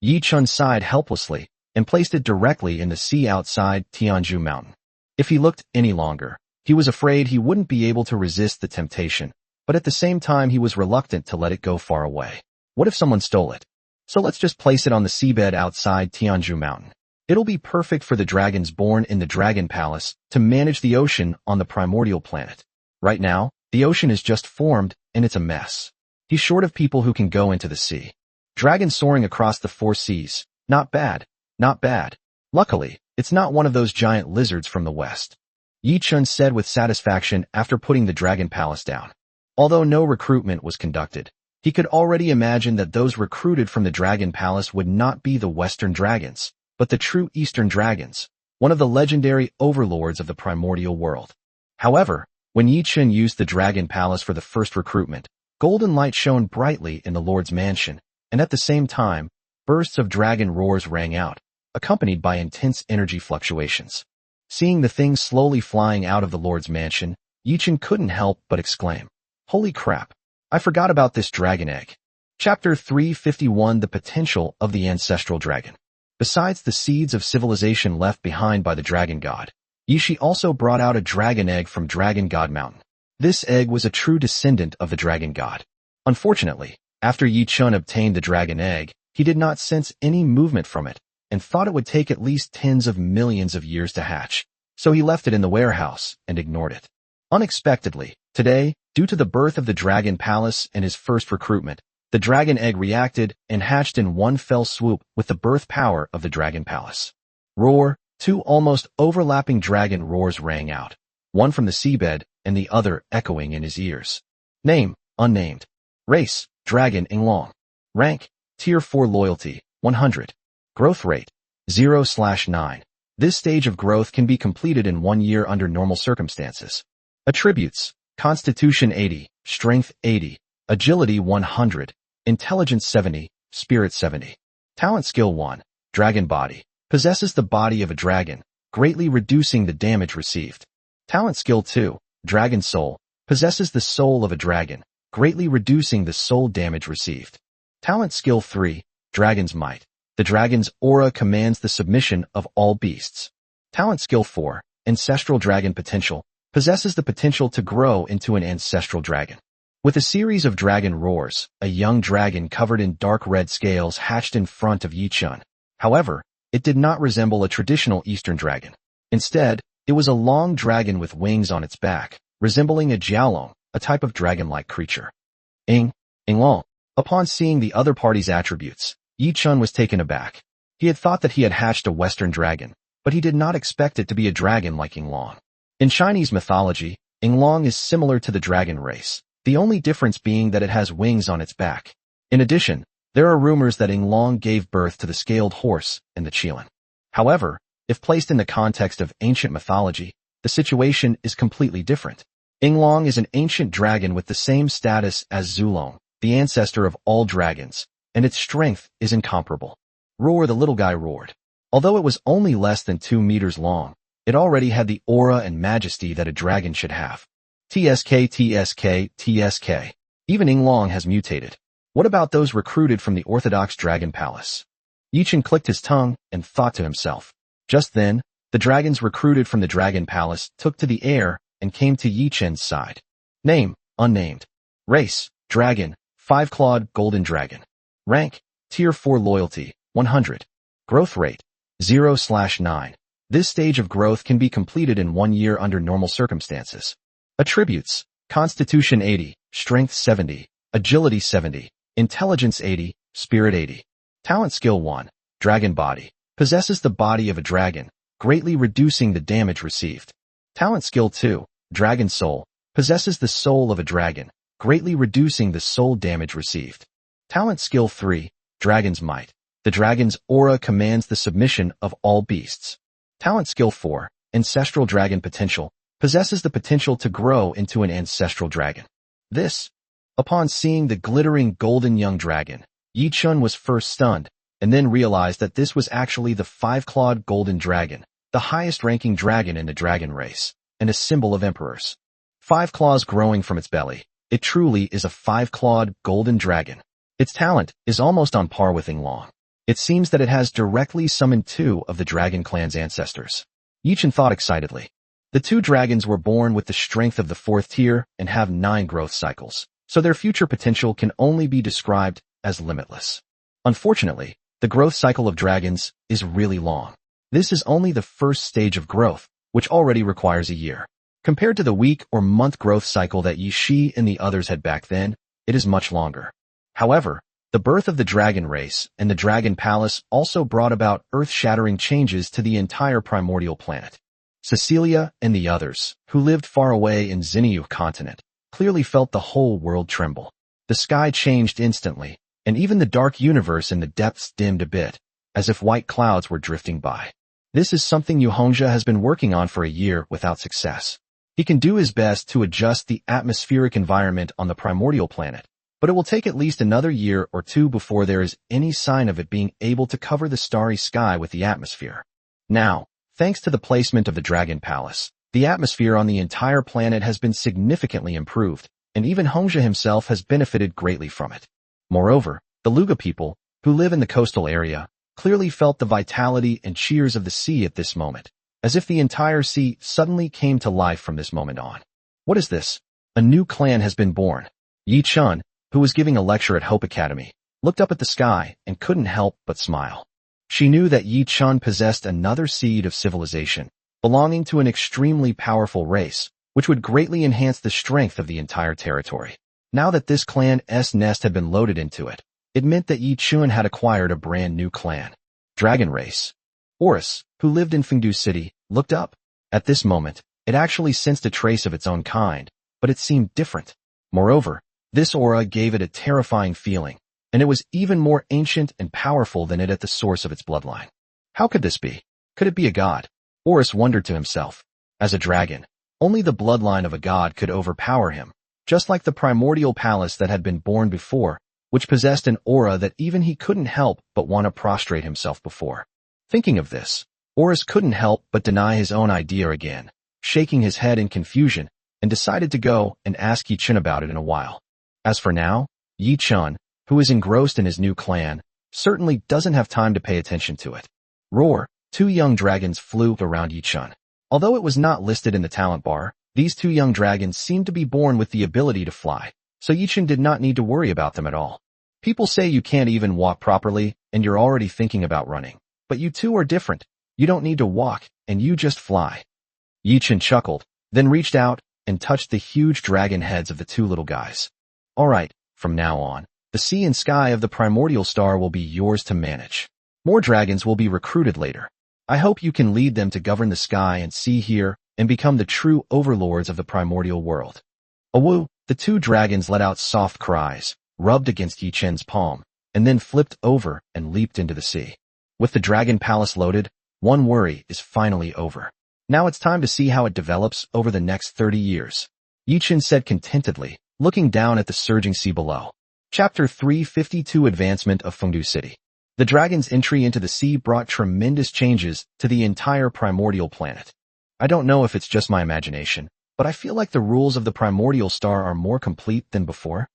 Yichun sighed helplessly and placed it directly in the sea outside Tianju Mountain. If he looked any longer, he was afraid he wouldn't be able to resist the temptation, but at the same time he was reluctant to let it go far away. What if someone stole it? So let's just place it on the seabed outside Tianju Mountain. It'll be perfect for the dragons born in the Dragon Palace to manage the ocean on the primordial planet. Right now, the ocean is just formed and it's a mess. He's short of people who can go into the sea. Dragons soaring across the 4 seas. Not bad. Not bad. Luckily, it's not one of those giant lizards from the west. Yichun said with satisfaction after putting the Dragon Palace down. Although no recruitment was conducted, he could already imagine that those recruited from the Dragon Palace would not be the Western dragons, but the true Eastern dragons, one of the legendary overlords of the primordial world. However, when Yichun used the Dragon Palace for the first recruitment, Golden light shone brightly in the Lord's mansion, and at the same time, bursts of dragon roars rang out, accompanied by intense energy fluctuations. Seeing the thing slowly flying out of the Lord's mansion, Yichen couldn't help but exclaim, "Holy crap! I forgot about this dragon egg." Chapter 351: The Potential of the Ancestral Dragon. Besides the seeds of civilization left behind by the dragon god, Yishi also brought out a dragon egg from Dragon God Mountain. This egg was a true descendant of the dragon god. Unfortunately, after Yi Chun obtained the dragon egg, he did not sense any movement from it, and thought it would take at least tens of millions of years to hatch, so he left it in the warehouse and ignored it. Unexpectedly, today, due to the birth of the Dragon Palace and his first recruitment, the dragon egg reacted and hatched in one fell swoop with the birth power of the Dragon Palace. Roar! Two almost overlapping dragon roars rang out, one from the seabed and the other echoing in his ears. Name: unnamed. Race: Dragon Inglong. Rank: Tier 4 Loyalty, 100. Growth rate: 0/9. This stage of growth can be completed in 1 year under normal circumstances. Attributes: Constitution 80, Strength 80, Agility 100, Intelligence 70, Spirit 70. Talent Skill 1, Dragon Body. Possesses the body of a dragon, greatly reducing the damage received. Talent Skill 2, Dragon Soul. Possesses the soul of a dragon, greatly reducing the soul damage received. Talent Skill 3, Dragon's Might. The dragon's aura commands the submission of all beasts. Talent Skill 4, Ancestral Dragon Potential. Possesses the potential to grow into an ancestral dragon. With a series of dragon roars, a young dragon covered in dark red scales hatched in front of Yi Chun. However, it did not resemble a traditional Eastern dragon. Instead, it was a long dragon with wings on its back, resembling a jiaolong, a type of dragon-like creature. Inglong. Upon seeing the other party's attributes, Yi Chun was taken aback. He had thought that he had hatched a Western dragon, but he did not expect it to be a dragon like Inglong. In Chinese mythology, Inglong is similar to the dragon race, the only difference being that it has wings on its back. In addition, there are rumors that Inglong gave birth to the scaled horse and the Qilin. However, if placed in the context of ancient mythology, the situation is completely different. Inglong is an ancient dragon with the same status as Zulong, the ancestor of all dragons, and its strength is incomparable. Roar! The little guy roared. Although it was only less than 2 meters long, it already had the aura and majesty that a dragon should have. TSK, TSK, TSK. Even Inglong has mutated. What about those recruited from the Orthodox Dragon Palace? Yichen clicked his tongue and thought to himself. Just then, the dragons recruited from the Dragon Palace took to the air and came to Yichen's side. Name: unnamed. Race: Dragon, 5-clawed golden dragon. Rank: Tier 4 Loyalty, 100. Growth rate: 0/9. This stage of growth can be completed in 1 year under normal circumstances. Attributes: Constitution 80, Strength 70, Agility 70, Intelligence 80, Spirit 80. Talent Skill 1, Dragon Body. Possesses the body of a dragon, greatly reducing the damage received. Talent Skill 2, Dragon Soul. Possesses the soul of a dragon, greatly reducing the soul damage received. Talent Skill 3, Dragon's Might. The dragon's aura commands the submission of all beasts. Talent Skill 4, Ancestral Dragon Potential. Possesses the potential to grow into an ancestral dragon. Upon seeing the glittering golden young dragon, Yi Chun was first stunned, and then realized that this was actually the 5-clawed golden dragon, the highest-ranking dragon in the dragon race, and a symbol of emperors. 5 claws growing from its belly, it truly is a 5-clawed golden dragon. Its talent is almost on par with Inglong. It seems that it has directly summoned 2 of the dragon clan's ancestors. Yi Chun thought excitedly. The 2 dragons were born with the strength of the 4th tier and have 9 growth cycles, so their future potential can only be described as limitless. Unfortunately, the growth cycle of dragons is really long. This is only the first stage of growth, which already requires a year. Compared to the week or month growth cycle that Yi Shi and the others had back then, it is much longer. However, the birth of the dragon race and the Dragon Palace also brought about earth-shattering changes to the entire primordial planet. Cecilia and the others, who lived far away in Xinyu continent, clearly felt the whole world tremble. The sky changed instantly, and even the dark universe in the depths dimmed a bit, as if white clouds were drifting by. This is something Yu Hongxia has been working on for a year without success. He can do his best to adjust the atmospheric environment on the primordial planet, but it will take at least another year or two before there is any sign of it being able to cover the starry sky with the atmosphere. Now, thanks to the placement of the Dragon Palace, the atmosphere on the entire planet has been significantly improved, and even Hongzhi himself has benefited greatly from it. Moreover, the Luga people, who live in the coastal area, clearly felt the vitality and cheers of the sea at this moment, as if the entire sea suddenly came to life from this moment on. What is this? A new clan has been born. Yi Chun, who was giving a lecture at Hope Academy, looked up at the sky and couldn't help but smile. She knew that Yi Chun possessed another seed of civilization, belonging to an extremely powerful race, which would greatly enhance the strength of the entire territory. Now that this clan's nest had been loaded into it, it meant that Yi Chun had acquired a brand new clan. Dragon race. Horus, who lived in Fengdu City, looked up. At this moment, it actually sensed a trace of its own kind, but it seemed different. Moreover, this aura gave it a terrifying feeling, and it was even more ancient and powerful than it at the source of its bloodline. How could this be? Could it be a god? Horus wondered to himself. As a dragon, only the bloodline of a god could overpower him, just like the primordial palace that had been born before, which possessed an aura that even he couldn't help but want to prostrate himself before. Thinking of this, Horus couldn't help but deny his own idea again, shaking his head in confusion, and decided to go and ask Yi Chun about it in a while. As for now, Yi Chun, who is engrossed in his new clan, certainly doesn't have time to pay attention to it. Roar, two young dragons flew around Yi Chun. Although it was not listed in the talent bar, these two young dragons seemed to be born with the ability to fly, so Yi Chun did not need to worry about them at all. People say you can't even walk properly, and you're already thinking about running. But you two are different. You don't need to walk, and you just fly. Yi Chun chuckled, then reached out and touched the huge dragon heads of the two little guys. All right, from now on, the sea and sky of the primordial star will be yours to manage. More dragons will be recruited later. I hope you can lead them to govern the sky and sea here and become the true overlords of the primordial world. Awoo! The two dragons let out soft cries, rubbed against Yi Chun's palm, and then flipped over and leaped into the sea. With the dragon palace loaded, one worry is finally over. Now it's time to see how it develops over the next 30 years. Yi Chun said contentedly, looking down at the surging sea below. Chapter 352 Advancement of Fengdu City. The dragon's entry into the sea brought tremendous changes to the entire primordial planet. I don't know if it's just my imagination, but I feel like the rules of the primordial star are more complete than before.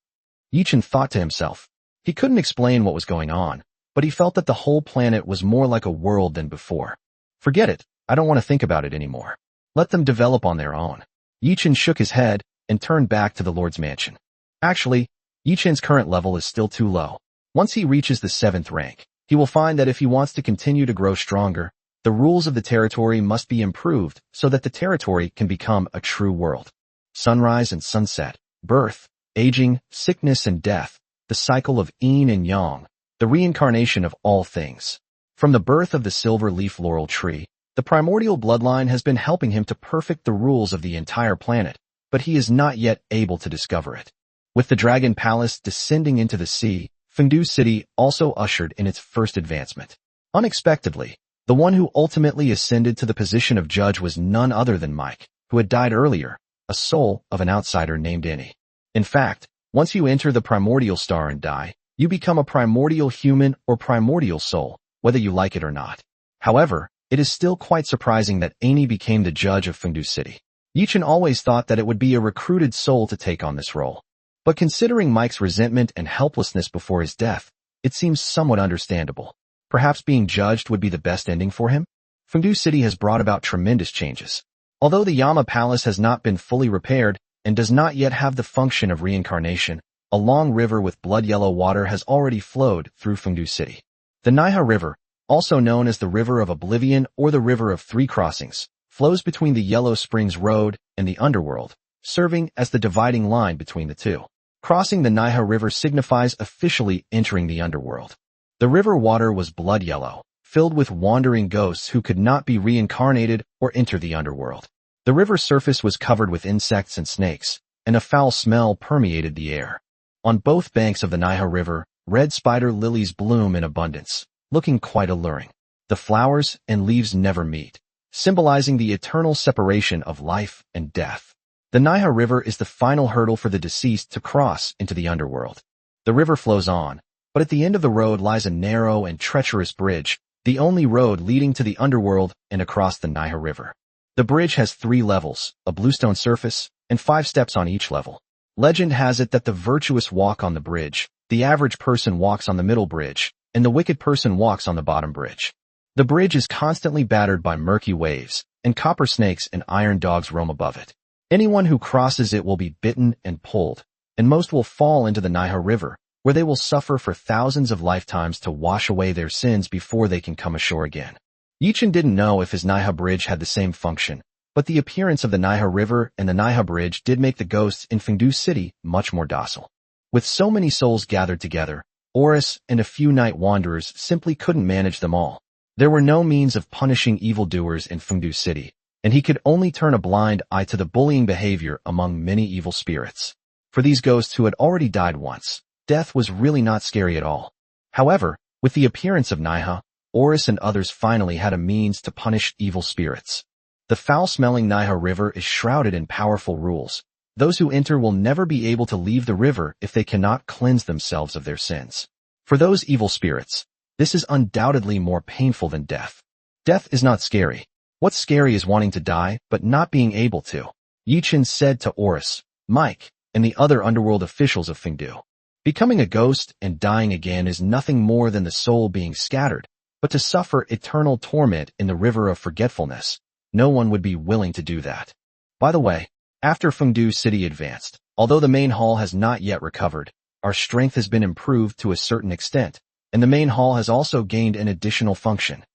Yi Chun thought to himself. He couldn't explain what was going on, but he felt that the whole planet was more like a world than before. Forget it, I don't want to think about it anymore. Let them develop on their own. Yi Chun shook his head and turned back to the Lord's mansion. Actually, Yi Chun's current level is still too low. Once he reaches the 7th rank, he will find that if he wants to continue to grow stronger, the rules of the territory must be improved so that the territory can become a true world. Sunrise and sunset, birth, aging, sickness and death, the cycle of yin and yang, the reincarnation of all things. From the birth of the silver leaf laurel tree, the primordial bloodline has been helping him to perfect the rules of the entire planet, but he is not yet able to discover it. With the dragon palace descending into the sea, Fengdu City also ushered in its first advancement. Unexpectedly, the one who ultimately ascended to the position of judge was none other than Mike, who had died earlier, a soul of an outsider named Annie. In fact, once you enter the primordial star and die, you become a primordial human or primordial soul, whether you like it or not. However, it is still quite surprising that Annie became the judge of Fengdu City. Yi Chun always thought that it would be a recruited soul to take on this role. But considering Mike's resentment and helplessness before his death, it seems somewhat understandable. Perhaps being judged would be the best ending for him? Fengdu City has brought about tremendous changes. Although the Yama Palace has not been fully repaired and does not yet have the function of reincarnation, a long river with blood-yellow water has already flowed through Fengdu City. The Naiha River, also known as the River of Oblivion or the River of Three Crossings, flows between the Yellow Springs Road and the underworld, serving as the dividing line between the two. Crossing the Naiha River signifies officially entering the underworld. The river water was blood yellow, filled with wandering ghosts who could not be reincarnated or enter the underworld. The river surface was covered with insects and snakes, and a foul smell permeated the air. On both banks of the Naiha River, red spider lilies bloom in abundance, looking quite alluring. The flowers and leaves never meet, symbolizing the eternal separation of life and death. The Naiha River is the final hurdle for the deceased to cross into the underworld. The river flows on, but at the end of the road lies a narrow and treacherous bridge, the only road leading to the underworld and across the Naiha River. The bridge has 3 levels, a bluestone surface, and 5 steps on each level. Legend has it that the virtuous walk on the bridge, the average person walks on the middle bridge, and the wicked person walks on the bottom bridge. The bridge is constantly battered by murky waves, and copper snakes and iron dogs roam above it. Anyone who crosses it will be bitten and pulled, and most will fall into the Naiha River, where they will suffer for thousands of lifetimes to wash away their sins before they can come ashore again. Yichin didn't know if his Naiha Bridge had the same function, but the appearance of the Naiha River and the Naiha Bridge did make the ghosts in Fengdu City much more docile. With so many souls gathered together, Oris and a few night wanderers simply couldn't manage them all. There were no means of punishing evildoers in Fengdu City, and he could only turn a blind eye to the bullying behavior among many evil spirits. For these ghosts who had already died once, death was really not scary at all. However, with the appearance of Naiha, Oris and others finally had a means to punish evil spirits. The foul-smelling Naiha River is shrouded in powerful rules. Those who enter will never be able to leave the river if they cannot cleanse themselves of their sins. For those evil spirits, this is undoubtedly more painful than death. Death is not scary. What's scary is wanting to die, but not being able to, Yichin said to Oris, Mike, and the other underworld officials of Fengdu. Becoming a ghost and dying again is nothing more than the soul being scattered, but to suffer eternal torment in the river of forgetfulness, no one would be willing to do that. By the way, after Fengdu City advanced, although the main hall has not yet recovered, our strength has been improved to a certain extent, and the main hall has also gained an additional function.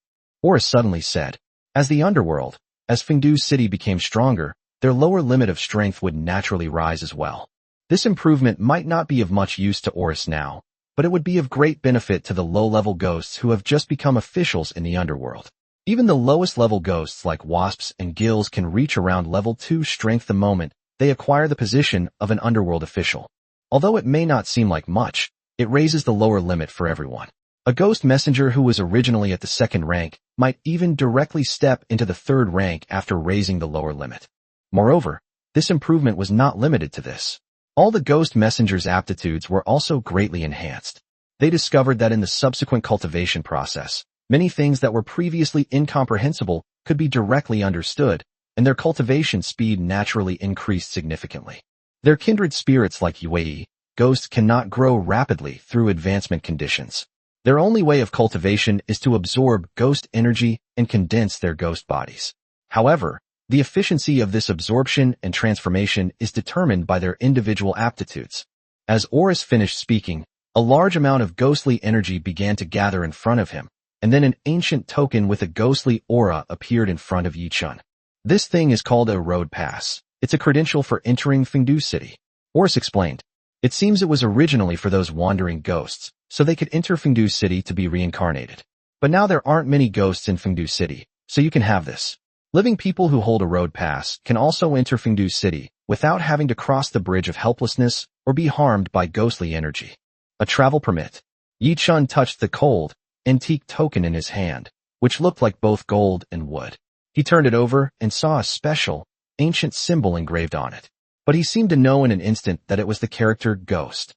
Oris suddenly said, as the underworld, as Fengdu City became stronger, their lower limit of strength would naturally rise as well. This improvement might not be of much use to Oris now, but it would be of great benefit to the low-level ghosts who have just become officials in the underworld. Even the lowest-level ghosts like wasps and gills can reach around level 2 strength the moment they acquire the position of an underworld official. Although it may not seem like much, it raises the lower limit for everyone. A ghost messenger who was originally at the 2nd rank might even directly step into the 3rd rank after raising the lower limit. Moreover, this improvement was not limited to this. All the ghost messengers' aptitudes were also greatly enhanced. They discovered that in the subsequent cultivation process, many things that were previously incomprehensible could be directly understood, and their cultivation speed naturally increased significantly. Their kindred spirits like Yue, ghosts cannot grow rapidly through advancement conditions. Their only way of cultivation is to absorb ghost energy and condense their ghost bodies. However, the efficiency of this absorption and transformation is determined by their individual aptitudes. As Oris finished speaking, a large amount of ghostly energy began to gather in front of him, and then an ancient token with a ghostly aura appeared in front of Yichun. This thing is called a road pass. It's a credential for entering Fengdu City. Oris explained. It seems it was originally for those wandering ghosts, so they could enter Fengdu City to be reincarnated. But now there aren't many ghosts in Fengdu City, so you can have this. Living people who hold a road pass can also enter Fengdu City without having to cross the bridge of helplessness or be harmed by ghostly energy. A travel permit. Yichun touched the cold, antique token in his hand, which looked like both gold and wood. He turned it over and saw a special, ancient symbol engraved on it. But he seemed to know in an instant that it was the character Ghost.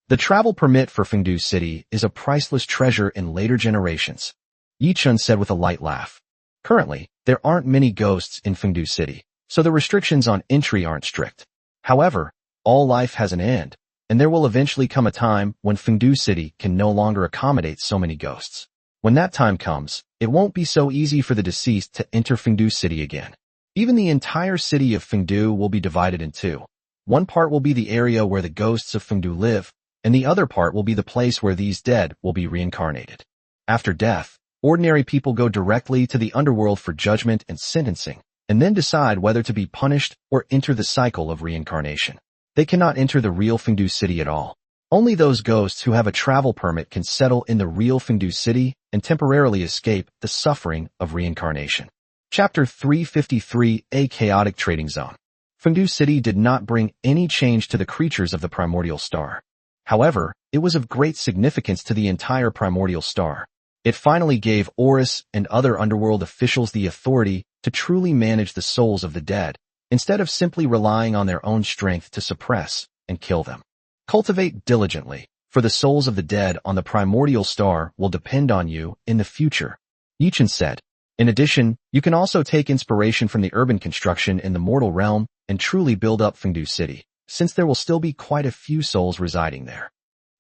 The travel permit for Fengdu City is a priceless treasure in later generations, Yichun said with a light laugh. Currently, there aren't many ghosts in Fengdu City, so the restrictions on entry aren't strict. However, all life has an end, and there will eventually come a time when Fengdu City can no longer accommodate so many ghosts. When that time comes, it won't be so easy for the deceased to enter Fengdu City again. Even the entire city of Fengdu will be divided in two. One part will be the area where the ghosts of Fengdu live, and the other part will be the place where these dead will be reincarnated. After death, ordinary people go directly to the underworld for judgment and sentencing, and then decide whether to be punished or enter the cycle of reincarnation. They cannot enter the real Fengdu City at all. Only those ghosts who have a travel permit can settle in the real Fengdu City and temporarily escape the suffering of reincarnation. Chapter 353, A Chaotic Trading Zone. Fengdu City did not bring any change to the creatures of the primordial star. However, it was of great significance to the entire primordial star. It finally gave Oris and other underworld officials the authority to truly manage the souls of the dead, instead of simply relying on their own strength to suppress and kill them. Cultivate diligently, for the souls of the dead on the primordial star will depend on you in the future, Yichin said. In addition, you can also take inspiration from the urban construction in the mortal realm and truly build up Fengdu City, since there will still be quite a few souls residing there.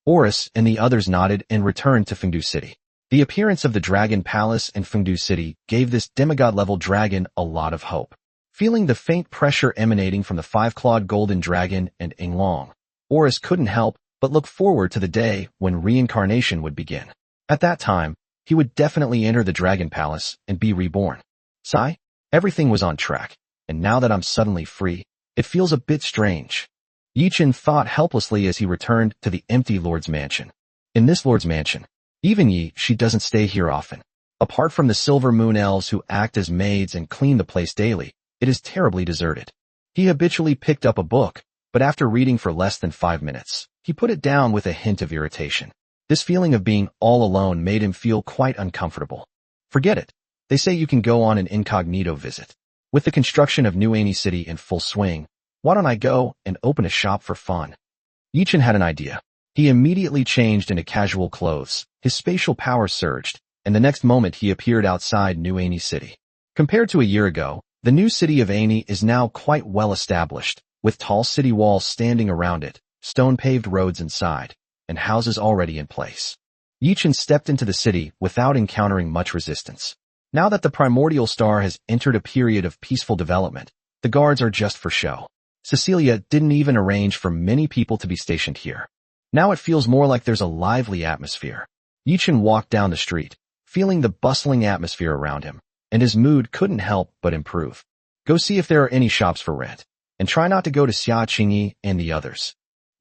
Oris and the others nodded and returned to Fengdu City. The appearance of the Dragon Palace in Fengdu City gave this demigod-level dragon a lot of hope. Feeling the faint pressure emanating from the five-clawed golden dragon and Yinglong, Oris couldn't help but look forward to the day when reincarnation would begin. At that time, he would definitely enter the Dragon Palace and be reborn. Sigh, everything was on track, and now that I'm suddenly free, it feels a bit strange. Yichin thought helplessly as he returned to the empty Lord's mansion. In this Lord's mansion, even she doesn't stay here often. Apart from the Silver Moon elves who act as maids and clean the place daily, it is terribly deserted. He habitually picked up a book, but after reading for less than 5 minutes, he put it down with a hint of irritation. This feeling of being all alone made him feel quite uncomfortable. Forget it. They say you can go on an incognito visit. With the construction of New Ani City in full swing, why don't I go and open a shop for fun? Yichin had an idea. He immediately changed into casual clothes. His spatial power surged, and the next moment he appeared outside New Ani City. Compared to a year ago, the new city of Ani is now quite well established, with tall city walls standing around it, stone-paved roads inside, and houses already in place. Yichin stepped into the city without encountering much resistance. Now that the primordial star has entered a period of peaceful development, the guards are just for show. Cecilia didn't even arrange for many people to be stationed here. Now it feels more like there's a lively atmosphere. Yichin walked down the street, feeling the bustling atmosphere around him, and his mood couldn't help but improve. Go see if there are any shops for rent, and try not to go to Xia Qingyi and the others.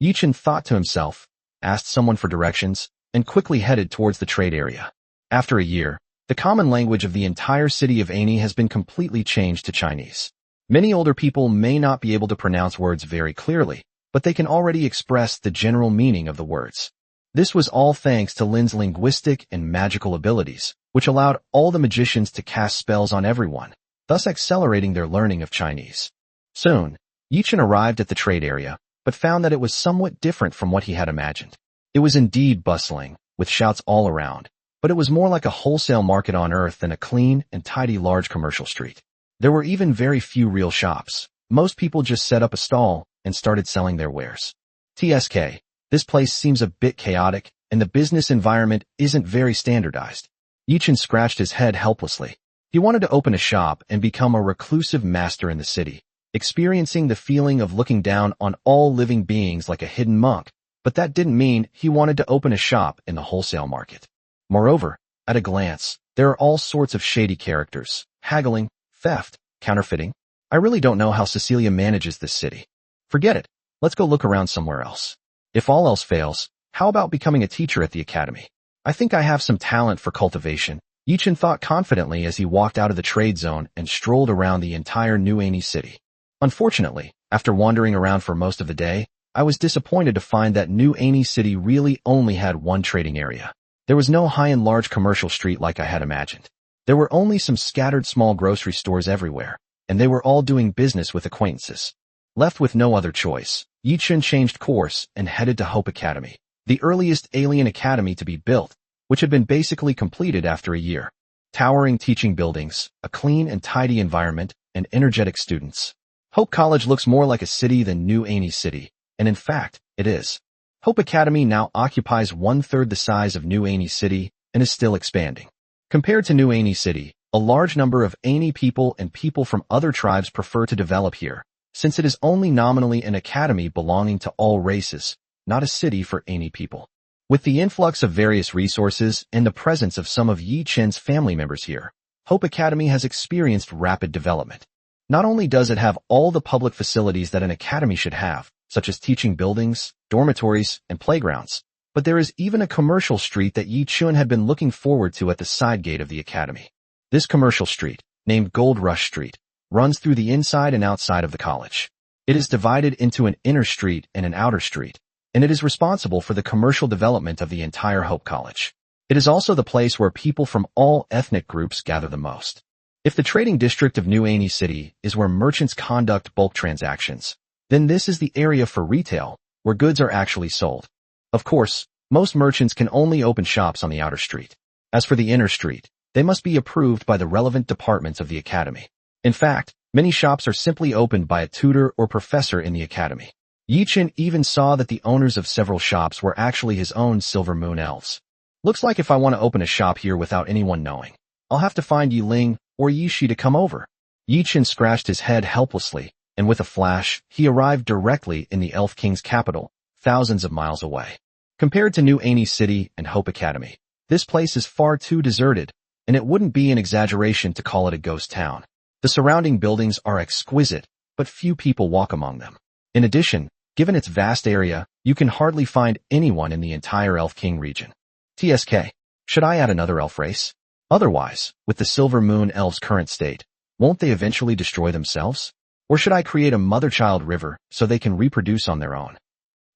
Yichin thought to himself, asked someone for directions, and quickly headed towards the trade area. After a year, the common language of the entire city of Ani has been completely changed to Chinese. Many older people may not be able to pronounce words very clearly, but they can already express the general meaning of the words. This was all thanks to Lin's linguistic and magical abilities, which allowed all the magicians to cast spells on everyone, thus accelerating their learning of Chinese. Soon, Yichin arrived at the trade area, but found that it was somewhat different from what he had imagined. It was indeed bustling, with shouts all around, but it was more like a wholesale market on Earth than a clean and tidy large commercial street. There were even very few real shops. Most people just set up a stall and started selling their wares. TSK, this place seems a bit chaotic, and the business environment isn't very standardized. Yichin scratched his head helplessly. He wanted to open a shop and become a reclusive master in the city, experiencing the feeling of looking down on all living beings like a hidden monk, but that didn't mean he wanted to open a shop in the wholesale market. Moreover, at a glance, there are all sorts of shady characters, haggling, theft, counterfeiting. I really don't know how Cecilia manages this city. Forget it. Let's go look around somewhere else. If all else fails, how about becoming a teacher at the academy? I think I have some talent for cultivation, Yichin thought confidently as he walked out of the trade zone and strolled around the entire New Ani city. Unfortunately, after wandering around for most of the day, I was disappointed to find that New Ani city really only had one trading area. There was no high and large commercial street like I had imagined. There were only some scattered small grocery stores everywhere, and they were all doing business with acquaintances. Left with no other choice, Yichin changed course and headed to Hope Academy, the earliest alien academy to be built, which had been basically completed after a year. Towering teaching buildings, a clean and tidy environment, and energetic students. Hope College looks more like a city than New Ani City, and in fact, it is. Hope Academy now occupies 1/3 the size of New Ani City and is still expanding. Compared to New Ani City, a large number of Ani people and people from other tribes prefer to develop here, since it is only nominally an academy belonging to all races, not a city for Ani people. With the influx of various resources and the presence of some of Yichin's family members here, Hope Academy has experienced rapid development. Not only does it have all the public facilities that an academy should have, such as teaching buildings, dormitories, and playgrounds, but there is even a commercial street that Yichin had been looking forward to at the side gate of the academy. This commercial street, named Gold Rush Street, runs through the inside and outside of the college. It is divided into an inner street and an outer street, and it is responsible for the commercial development of the entire Hope College. It is also the place where people from all ethnic groups gather the most. If the trading district of New Ani City is where merchants conduct bulk transactions, then this is the area for retail, where goods are actually sold. Of course, most merchants can only open shops on the outer street. As for the inner street, they must be approved by the relevant departments of the academy. In fact, many shops are simply opened by a tutor or professor in the academy. Yi-Chin even saw that the owners of several shops were actually his own Silver Moon elves. Looks like if I want to open a shop here without anyone knowing, I'll have to find Yi Ling or Yi Shi to come over. Yi-Chin scratched his head helplessly, and with a flash, he arrived directly in the Elf King's capital, thousands of miles away. Compared to New Ani City and Hope Academy, this place is far too deserted, and it wouldn't be an exaggeration to call it a ghost town. The surrounding buildings are exquisite, but few people walk among them. In addition, given its vast area, you can hardly find anyone in the entire Elf King region. TSK, should I add another elf race? Otherwise, with the Silver Moon Elves' current state, won't they eventually destroy themselves? Or should I create a mother-child river so they can reproduce on their own?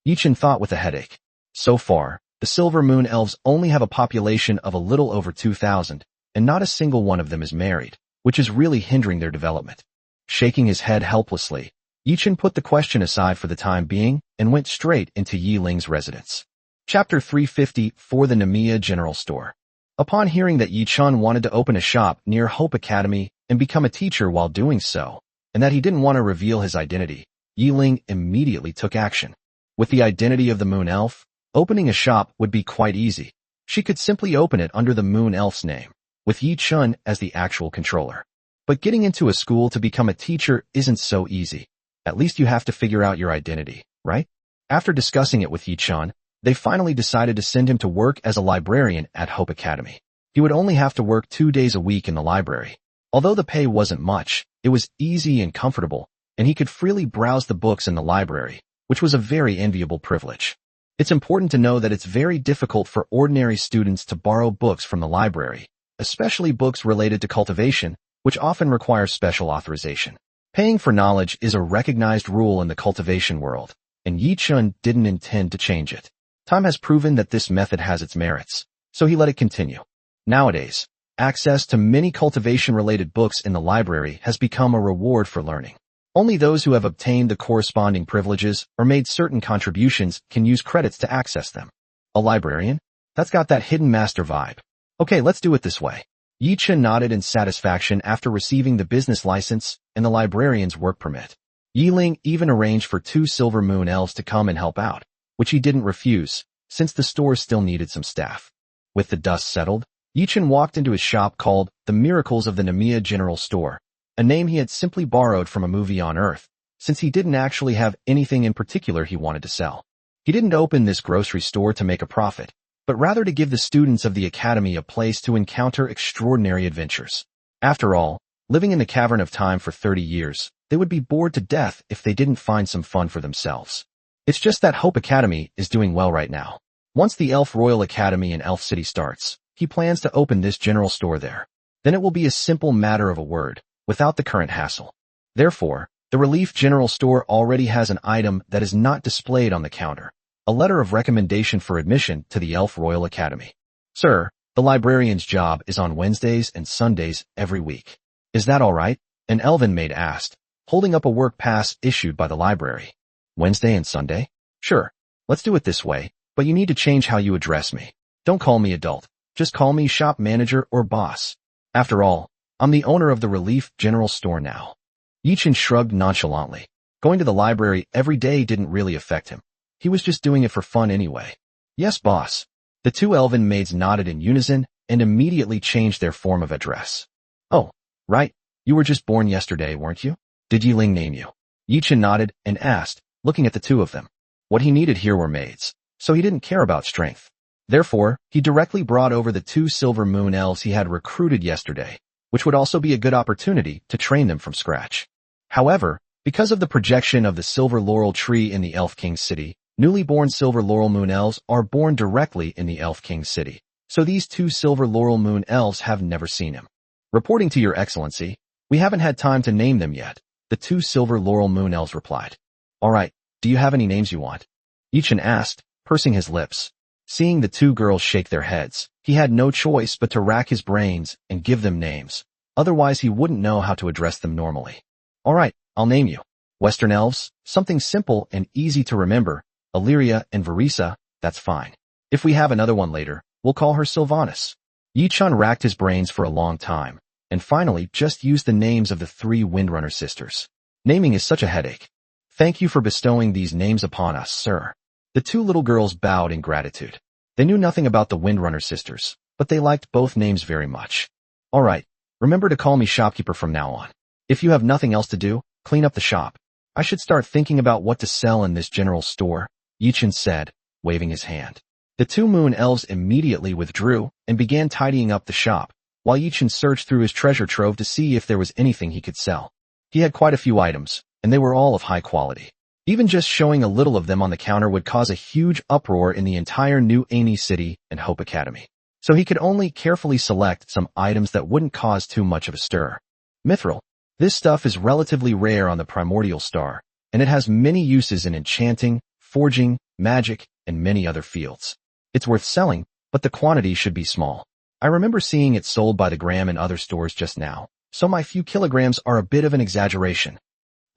Yi-Chin thought with a headache. So far, the Silver Moon Elves only have a population of a little over 2,000, and not a single one of them is married, which is really hindering their development. Shaking his head helplessly, Yi-Chin put the question aside for the time being and went straight into Yi Ling's residence. Chapter 350 for the Namiya General Store. Upon hearing that Yi-Chin wanted to open a shop near Hope Academy and become a teacher while doing so, and that he didn't want to reveal his identity, Yi Ling immediately took action. With the identity of the Moon Elf, opening a shop would be quite easy. She could simply open it under the Moon Elf's name, with Yi-Chin as the actual controller. But getting into a school to become a teacher isn't so easy. At least you have to figure out your identity, right? After discussing it with Yi-Chin, they finally decided to send him to work as a librarian at Hope Academy. He would only have to work 2 days a week in the library. Although the pay wasn't much, it was easy and comfortable, and he could freely browse the books in the library, which was a very enviable privilege. It's important to know that it's very difficult for ordinary students to borrow books from the library, especially books related to cultivation, which often require special authorization. Paying for knowledge is a recognized rule in the cultivation world, and Yi-Chin didn't intend to change it. Time has proven that this method has its merits, so he let it continue. Nowadays, access to many cultivation-related books in the library has become a reward for learning. Only those who have obtained the corresponding privileges or made certain contributions can use credits to access them. A librarian? That's got that hidden master vibe. Okay, let's do it this way. Yi-Chin nodded in satisfaction after receiving the business license and the librarian's work permit. Yi Ling even arranged for 2 Silver Moon Elves to come and help out, which he didn't refuse, since the store still needed some staff. With the dust settled, Yi-Chin walked into his shop called The Miracles of the Namiya General Store, a name he had simply borrowed from a movie on Earth, since he didn't actually have anything in particular he wanted to sell. He didn't open this grocery store to make a profit, but rather to give the students of the academy a place to encounter extraordinary adventures. After all, living in the cavern of time for 30 years, they would be bored to death if they didn't find some fun for themselves. It's just that Hope Academy is doing well right now. Once the Elf Royal Academy in Elf City starts, he plans to open this general store there. Then it will be a simple matter of a word, without the current hassle. Therefore, the Relief General Store already has an item that is not displayed on the counter, a letter of recommendation for admission to the Elf Royal Academy. Sir, the librarian's job is on Wednesdays and Sundays every week. Is that all right? An elven maid asked, holding up a work pass issued by the library. Wednesday and Sunday? Sure. Let's do it this way, but you need to change how you address me. Don't call me adult. Just call me shop manager or boss. After all, I'm the owner of the Relief General Store now. Yi-Chin shrugged nonchalantly. Going to the library every day didn't really affect him. He was just doing it for fun anyway. Yes, boss. The 2 elven maids nodded in unison and immediately changed their form of address. Oh, right. You were just born yesterday, weren't you? Did Yi Ling name you? Yi-Chin nodded and asked, looking at the 2 of them. What he needed here were maids, so he didn't care about strength. Therefore, he directly brought over the 2 Silver Moon Elves he had recruited yesterday, which would also be a good opportunity to train them from scratch. However, because of the projection of the Silver Laurel Tree in the Elf King City, newly born Silver Laurel Moon Elves are born directly in the Elf King City, so these 2 Silver Laurel Moon Elves have never seen him. Reporting to your excellency, we haven't had time to name them yet, the 2 Silver Laurel Moon Elves replied. All right, do you have any names you want? Yi-Chin asked, pursing his lips. Seeing the 2 girls shake their heads, he had no choice but to rack his brains and give them names. Otherwise he wouldn't know how to address them normally. Alright, I'll name you. Western elves, something simple and easy to remember, Illyria and Verisa, that's fine. If we have another one later, we'll call her Sylvanas. Yi-chun racked his brains for a long time, and finally just used the names of the 3 Windrunner sisters. Naming is such a headache. Thank you for bestowing these names upon us, sir. The 2 little girls bowed in gratitude. They knew nothing about the Windrunner sisters, but they liked both names very much. Alright, remember to call me shopkeeper from now on. If you have nothing else to do, clean up the shop. I should start thinking about what to sell in this general store, Yi-chun said, waving his hand. The 2 moon elves immediately withdrew and began tidying up the shop, while Yi-chun searched through his treasure trove to see if there was anything he could sell. He had quite a few items, and they were all of high quality. Even just showing a little of them on the counter would cause a huge uproar in the entire New Amy City and Hope Academy. So he could only carefully select some items that wouldn't cause too much of a stir. Mithril. This stuff is relatively rare on the Primordial Star, and it has many uses in enchanting, forging, magic, and many other fields. It's worth selling, but the quantity should be small. I remember seeing it sold by the gram in other stores just now, so my few kilograms are a bit of an exaggeration.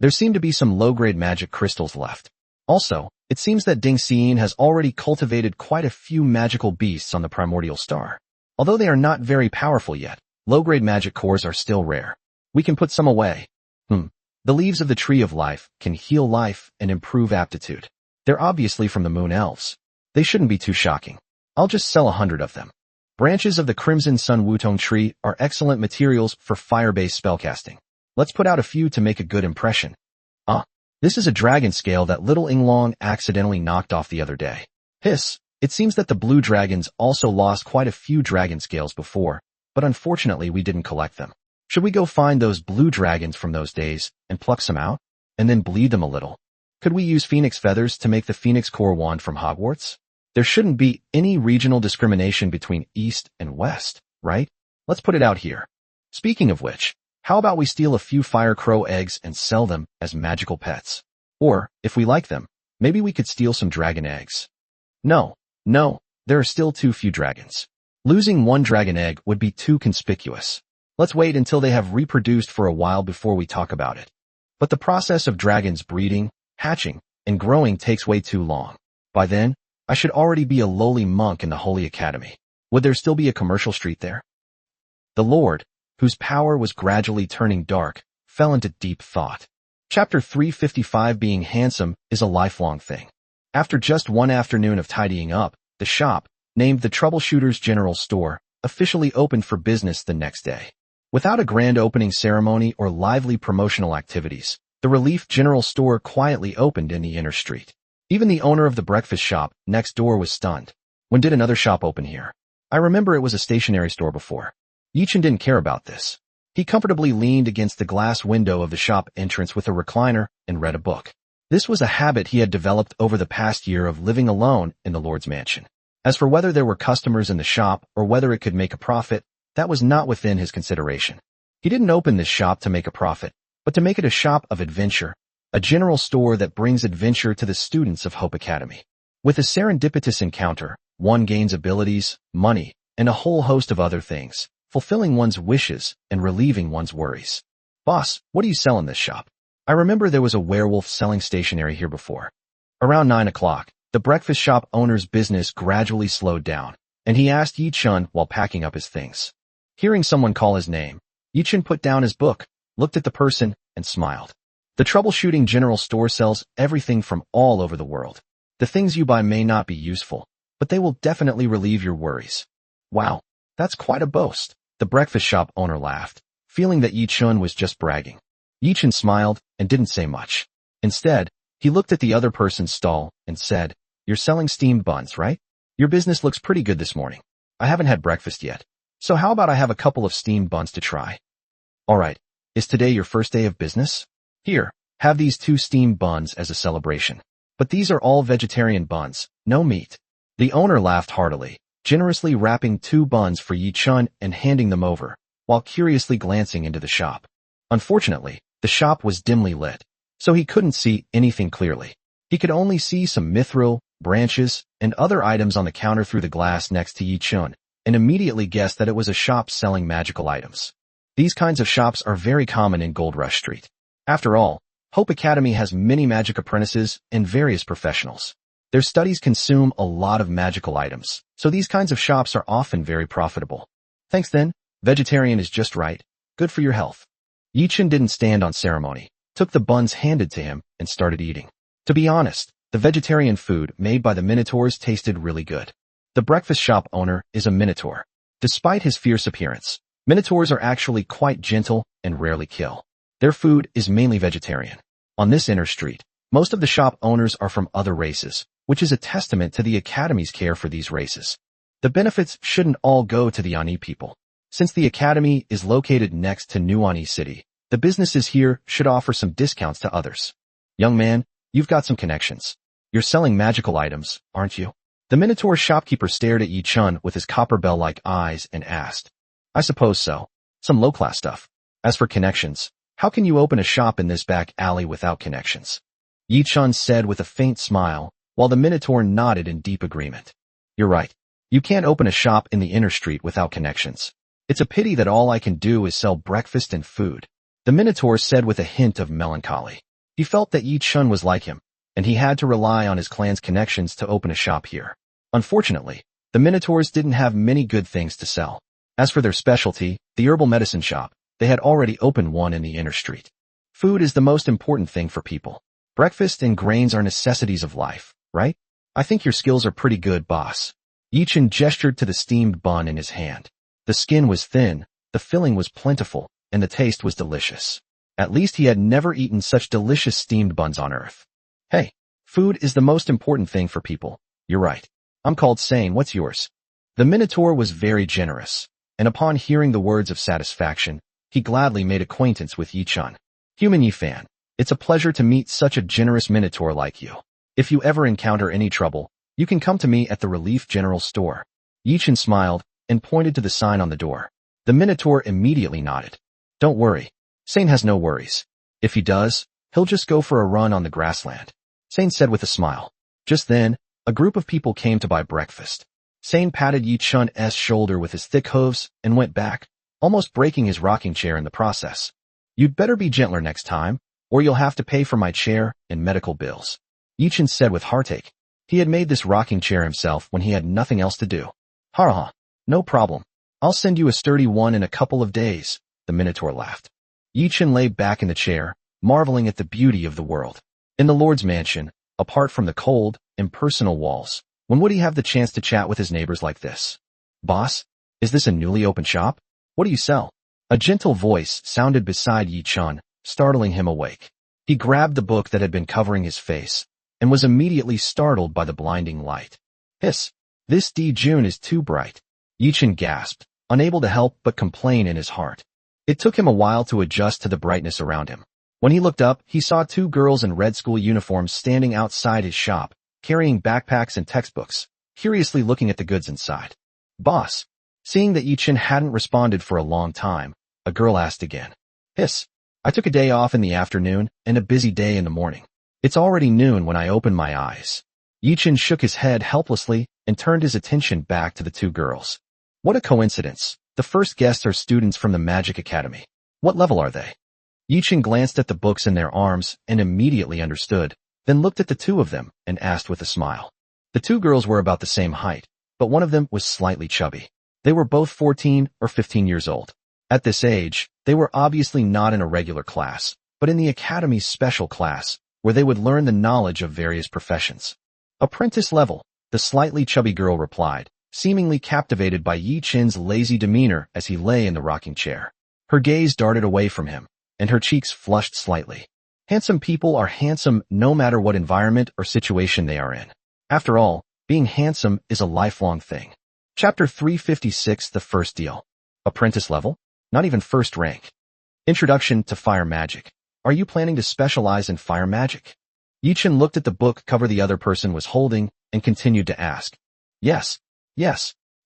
There seem to be some low-grade magic crystals left. Also, it seems that Ding Xian has already cultivated quite a few magical beasts on the Primordial Star. Although they are not very powerful yet, low-grade magic cores are still rare. We can put some away. The leaves of the Tree of Life can heal life and improve aptitude. They're obviously from the Moon Elves. They shouldn't be too shocking. I'll just sell 100 of them. Branches of the Crimson Sun Wutong tree are excellent materials for fire-based spellcasting. Let's put out a few to make a good impression. This is a dragon scale that little Inglong accidentally knocked off the other day. Hiss, it seems that the blue dragons also lost quite a few dragon scales before, but unfortunately we didn't collect them. Should we go find those blue dragons from those days and pluck some out, and then bleed them a little? Could we use phoenix feathers to make the phoenix core wand from Hogwarts? There shouldn't be any regional discrimination between East and West, right? Let's put it out here. Speaking of which, how about we steal a few fire crow eggs and sell them as magical pets? Or, if we like them, maybe we could steal some dragon eggs. No, there are still too few dragons. Losing 1 dragon egg would be too conspicuous. Let's wait until they have reproduced for a while before we talk about it. But the process of dragons breeding, hatching, and growing takes way too long. By then, I should already be a lowly monk in the Holy Academy. Would there still be a commercial street there? The Lord, whose power was gradually turning dark, fell into deep thought. Chapter 355 Being handsome is a lifelong thing. After just one afternoon of tidying up, the shop, named the Troubleshooter's General Store, officially opened for business the next day. Without a grand opening ceremony or lively promotional activities, the Relief General Store quietly opened in the inner street. Even the owner of the breakfast shop next door was stunned. When did another shop open here? I remember it was a stationery store before. Yi-chun didn't care about this. He comfortably leaned against the glass window of the shop entrance with a recliner and read a book. This was a habit he had developed over the past year of living alone in the Lord's mansion. As for whether there were customers in the shop or whether it could make a profit, that was not within his consideration. He didn't open this shop to make a profit, but to make it a shop of adventure, a general store that brings adventure to the students of Hope Academy. With a serendipitous encounter, one gains abilities, money, and a whole host of other things, fulfilling one's wishes and relieving one's worries. Boss, what do you sell in this shop? I remember there was a werewolf selling stationery here before. Around 9 o'clock, the breakfast shop owner's business gradually slowed down, and he asked Yi-chun while packing up his things. Hearing someone call his name, Yi-chun put down his book, looked at the person, and smiled. The troubleshooting general store sells everything from all over the world. The things you buy may not be useful, but they will definitely relieve your worries. Wow, that's quite a boast. The breakfast shop owner laughed, feeling that Yi-chun was just bragging. Yi-chun smiled and didn't say much. Instead, he looked at the other person's stall and said, "You're selling steamed buns, right? Your business looks pretty good this morning. I haven't had breakfast yet. So how about I have a couple of steamed buns to try?" Alright, is today your first day of business? Here, have these 2 steamed buns as a celebration. But these are all vegetarian buns, no meat. The owner laughed heartily, generously wrapping 2 buns for Yi-chun and handing them over, while curiously glancing into the shop. Unfortunately, the shop was dimly lit, so he couldn't see anything clearly. He could only see some mithril, branches, and other items on the counter through the glass next to Yi-chun, and immediately guessed that it was a shop selling magical items. These kinds of shops are very common in Gold Rush Street. After all, Hope Academy has many magic apprentices and various professionals. Their studies consume a lot of magical items, so these kinds of shops are often very profitable. Thanks then, vegetarian is just right. Good for your health. Yichen didn't stand on ceremony, took the buns handed to him, and started eating. To be honest, the vegetarian food made by the Minotaurs tasted really good. The breakfast shop owner is a Minotaur. Despite his fierce appearance, Minotaurs are actually quite gentle and rarely kill. Their food is mainly vegetarian. On this inner street, most of the shop owners are from other races, which is a testament to the Academy's care for these races. The benefits shouldn't all go to the Ani people. Since the Academy is located next to New Ani City, the businesses here should offer some discounts to others. Young man, you've got some connections. You're selling magical items, aren't you? The Minotaur shopkeeper stared at Yi Chun with his copper bell-like eyes and asked. I suppose so. Some low-class stuff. As for connections, how can you open a shop in this back alley without connections? Yi Chun said with a faint smile, while the Minotaur nodded in deep agreement. You're right. You can't open a shop in the inner street without connections. It's a pity that all I can do is sell breakfast and food. The Minotaur said with a hint of melancholy. He felt that Yi Chun was like him, and he had to rely on his clan's connections to open a shop here. Unfortunately, the Minotaurs didn't have many good things to sell. As for their specialty, the herbal medicine shop, they had already opened one in the inner street. Food is the most important thing for people. Breakfast and grains are necessities of life, right? I think your skills are pretty good, boss. Yi Chun gestured to the steamed bun in his hand. The skin was thin, the filling was plentiful, and the taste was delicious. At least he had never eaten such delicious steamed buns on earth. Hey, food is the most important thing for people. You're right. I'm called Sane, what's yours? The Minotaur was very generous, and upon hearing the words of satisfaction, he gladly made acquaintance with Yi Chun. Human Yi Fan, it's a pleasure to meet such a generous Minotaur like you. If you ever encounter any trouble, you can come to me at the Relief General Store. Yi Chun smiled and pointed to the sign on the door. The Minotaur immediately nodded. Don't worry. Sane has no worries. If he does, he'll just go for a run on the grassland. Sane said with a smile. Just then, a group of people came to buy breakfast. Sane patted Yi Chun's shoulder with his thick hooves and went back, almost breaking his rocking chair in the process. You'd better be gentler next time, or you'll have to pay for my chair and medical bills. Yi Chun said with heartache. He had made this rocking chair himself when he had nothing else to do. Ha, no problem. I'll send you a sturdy one in a couple of days, the Minotaur laughed. Yi Chun lay back in the chair, marveling at the beauty of the world. In the Lord's mansion, apart from the cold, impersonal walls, when would he have the chance to chat with his neighbors like this? Boss, is this a newly opened shop? What do you sell? A gentle voice sounded beside Yi Chun, startling him awake. He grabbed the book that had been covering his face, and was immediately startled by the blinding light. Hiss! This June is too bright. Yi Chun gasped, unable to help but complain in his heart. It took him a while to adjust to the brightness around him. When he looked up, he saw two girls in red school uniforms standing outside his shop, carrying backpacks and textbooks, curiously looking at the goods inside. Boss. Seeing that Yi Chun hadn't responded for a long time, a girl asked again. Hiss. I took a day off in the afternoon and a busy day in the morning. It's already noon when I open my eyes. Yi Chun shook his head helplessly and turned his attention back to the two girls. What a coincidence. The first guests are students from the Magic Academy. What level are they? Yi Chun glanced at the books in their arms and immediately understood, then looked at the two of them and asked with a smile. The two girls were about the same height, but one of them was slightly chubby. They were both 14 or 15 years old. At this age, they were obviously not in a regular class, but in the Academy's special class, where they would learn the knowledge of various professions. Apprentice level, the slightly chubby girl replied, seemingly captivated by Yi Chun's lazy demeanor as he lay in the rocking chair. Her gaze darted away from him, and her cheeks flushed slightly. Handsome people are handsome no matter what environment or situation they are in. After all, being handsome is a lifelong thing. Chapter 356, The First Deal. Apprentice level? Not even first rank. Introduction to Fire Magic. Are you planning to specialize in fire magic? Yi Chun looked at the book cover the other person was holding and continued to ask. Yes,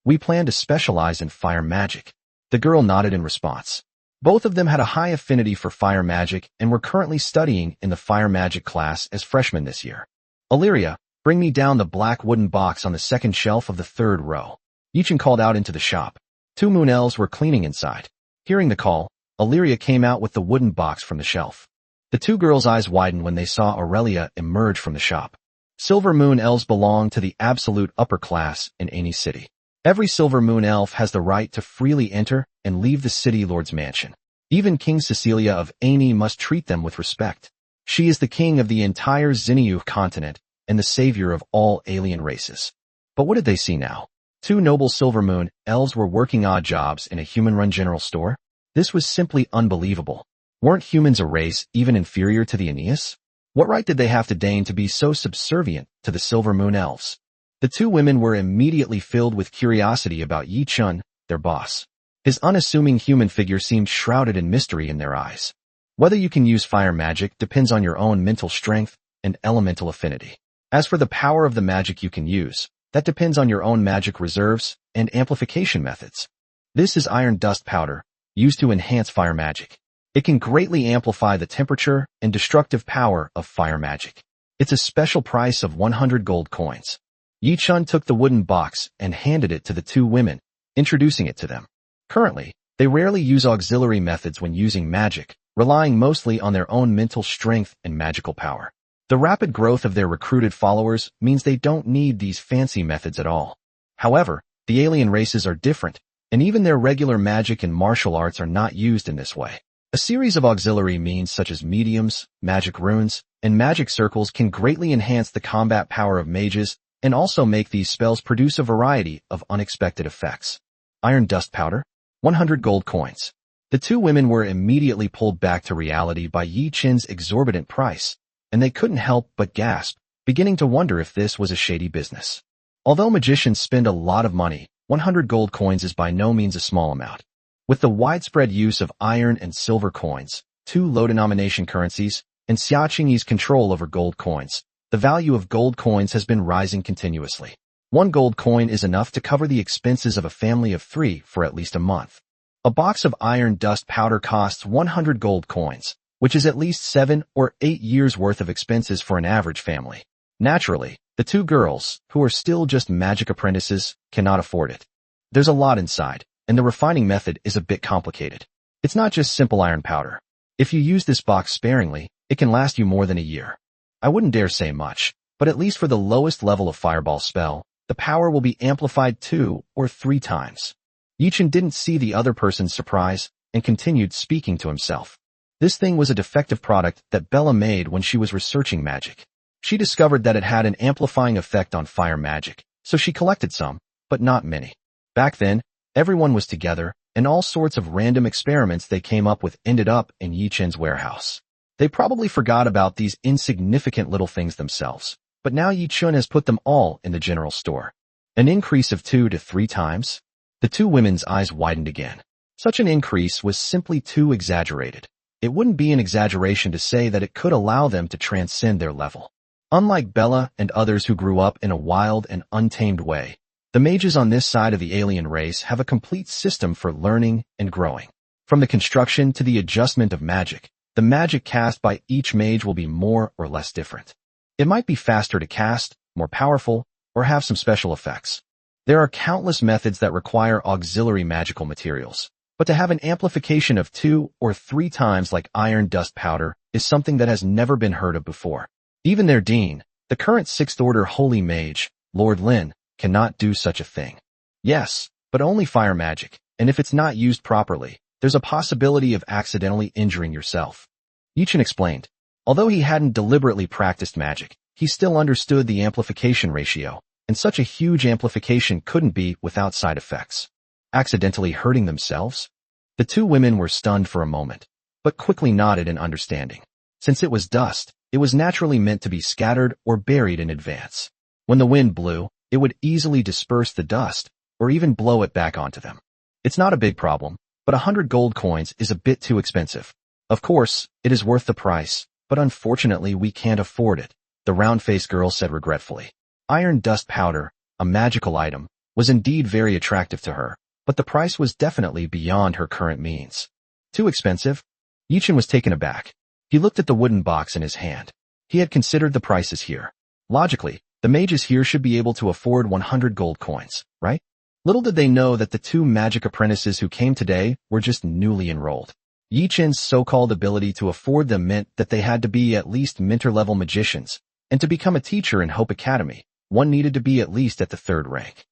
we plan to specialize in fire magic. The girl nodded in response. Both of them had a high affinity for fire magic and were currently studying in the fire magic class as freshmen this year. Illyria, bring me down the black wooden box on the second shelf of the third row. Yi Chun called out into the shop. Two moon elves were cleaning inside. Hearing the call, Illyria came out with the wooden box from the shelf. The two girls' eyes widened when they saw Aurelia emerge from the shop. Silver Moon elves belong to the absolute upper class in any city. Every Silver Moon elf has the right to freely enter and leave the city lord's mansion. Even King Cecilia of Ani must treat them with respect. She is the king of the entire Zinniu continent and the savior of all alien races. But what did they see now? Two noble Silver Moon elves were working odd jobs in a human-run general store? This was simply unbelievable. Weren't humans a race even inferior to the Aeneas? What right did they have to deign to be so subservient to the Silver Moon elves? The two women were immediately filled with curiosity about Yi Chun, their boss. His unassuming human figure seemed shrouded in mystery in their eyes. Whether you can use fire magic depends on your own mental strength and elemental affinity. As for the power of the magic you can use, that depends on your own magic reserves and amplification methods. This is iron dust powder, used to enhance fire magic. It can greatly amplify the temperature and destructive power of fire magic. It's a special price of 100 gold coins. Yi Chun took the wooden box and handed it to the two women, introducing it to them. Currently, they rarely use auxiliary methods when using magic, relying mostly on their own mental strength and magical power. The rapid growth of their recruited followers means they don't need these fancy methods at all. However, the alien races are different, and even their regular magic and martial arts are not used in this way. A series of auxiliary means such as mediums, magic runes, and magic circles can greatly enhance the combat power of mages and also make these spells produce a variety of unexpected effects. Iron dust powder, 100 gold coins. The two women were immediately pulled back to reality by Yi Chun's exorbitant price, and they couldn't help but gasp, beginning to wonder if this was a shady business. Although magicians spend a lot of money, 100 gold coins is by no means a small amount. With the widespread use of iron and silver coins, two low-denomination currencies, and Xiaqingyi's control over gold coins, the value of gold coins has been rising continuously. 1 gold coin is enough to cover the expenses of a family of 3 for at least a month. A box of iron dust powder costs 100 gold coins, which is at least 7 or 8 years' worth of expenses for an average family. Naturally, the two girls, who are still just magic apprentices, cannot afford it. There's a lot inside, and the refining method is a bit complicated. It's not just simple iron powder. If you use this box sparingly, it can last you more than a year. I wouldn't dare say much, but at least for the lowest level of fireball spell, the power will be amplified 2 or 3 times. Yi Chun didn't see the other person's surprise and continued speaking to himself. This thing was a defective product that Bella made when she was researching magic. She discovered that it had an amplifying effect on fire magic, so she collected some, but not many. Back then, everyone was together, and all sorts of random experiments they came up with ended up in Yi Chun's warehouse. They probably forgot about these insignificant little things themselves, but now Yi Chun has put them all in the general store. An increase of 2 to 3 times? The two women's eyes widened again. Such an increase was simply too exaggerated. It wouldn't be an exaggeration to say that it could allow them to transcend their level. Unlike Bella and others who grew up in a wild and untamed way, the mages on this side of the alien race have a complete system for learning and growing. From the construction to the adjustment of magic, the magic cast by each mage will be more or less different. It might be faster to cast, more powerful, or have some special effects. There are countless methods that require auxiliary magical materials, but to have an amplification of 2 or 3 times like iron dust powder is something that has never been heard of before. Even their dean, the current 6th Order Holy Mage, Lord Lin, cannot do such a thing. Yes, but only fire magic, and if it's not used properly, there's a possibility of accidentally injuring yourself. Yi Chun explained. Although he hadn't deliberately practiced magic, he still understood the amplification ratio, and such a huge amplification couldn't be without side effects. Accidentally hurting themselves? The two women were stunned for a moment, but quickly nodded in understanding. Since it was dust, it was naturally meant to be scattered or buried in advance. When the wind blew, it would easily disperse the dust, or even blow it back onto them. It's not a big problem, but 100 gold coins is a bit too expensive. Of course, it is worth the price, but unfortunately we can't afford it, the round-faced girl said regretfully. Iron dust powder, a magical item, was indeed very attractive to her, but the price was definitely beyond her current means. Too expensive? Yi Chun was taken aback. He looked at the wooden box in his hand. He had considered the prices here. Logically, the mages here should be able to afford 100 gold coins, right? Little did they know that the two magic apprentices who came today were just newly enrolled. Yi Chen's so-called ability to afford them meant that they had to be at least mentor-level magicians, and to become a teacher in Hope Academy, one needed to be at least at the third rank.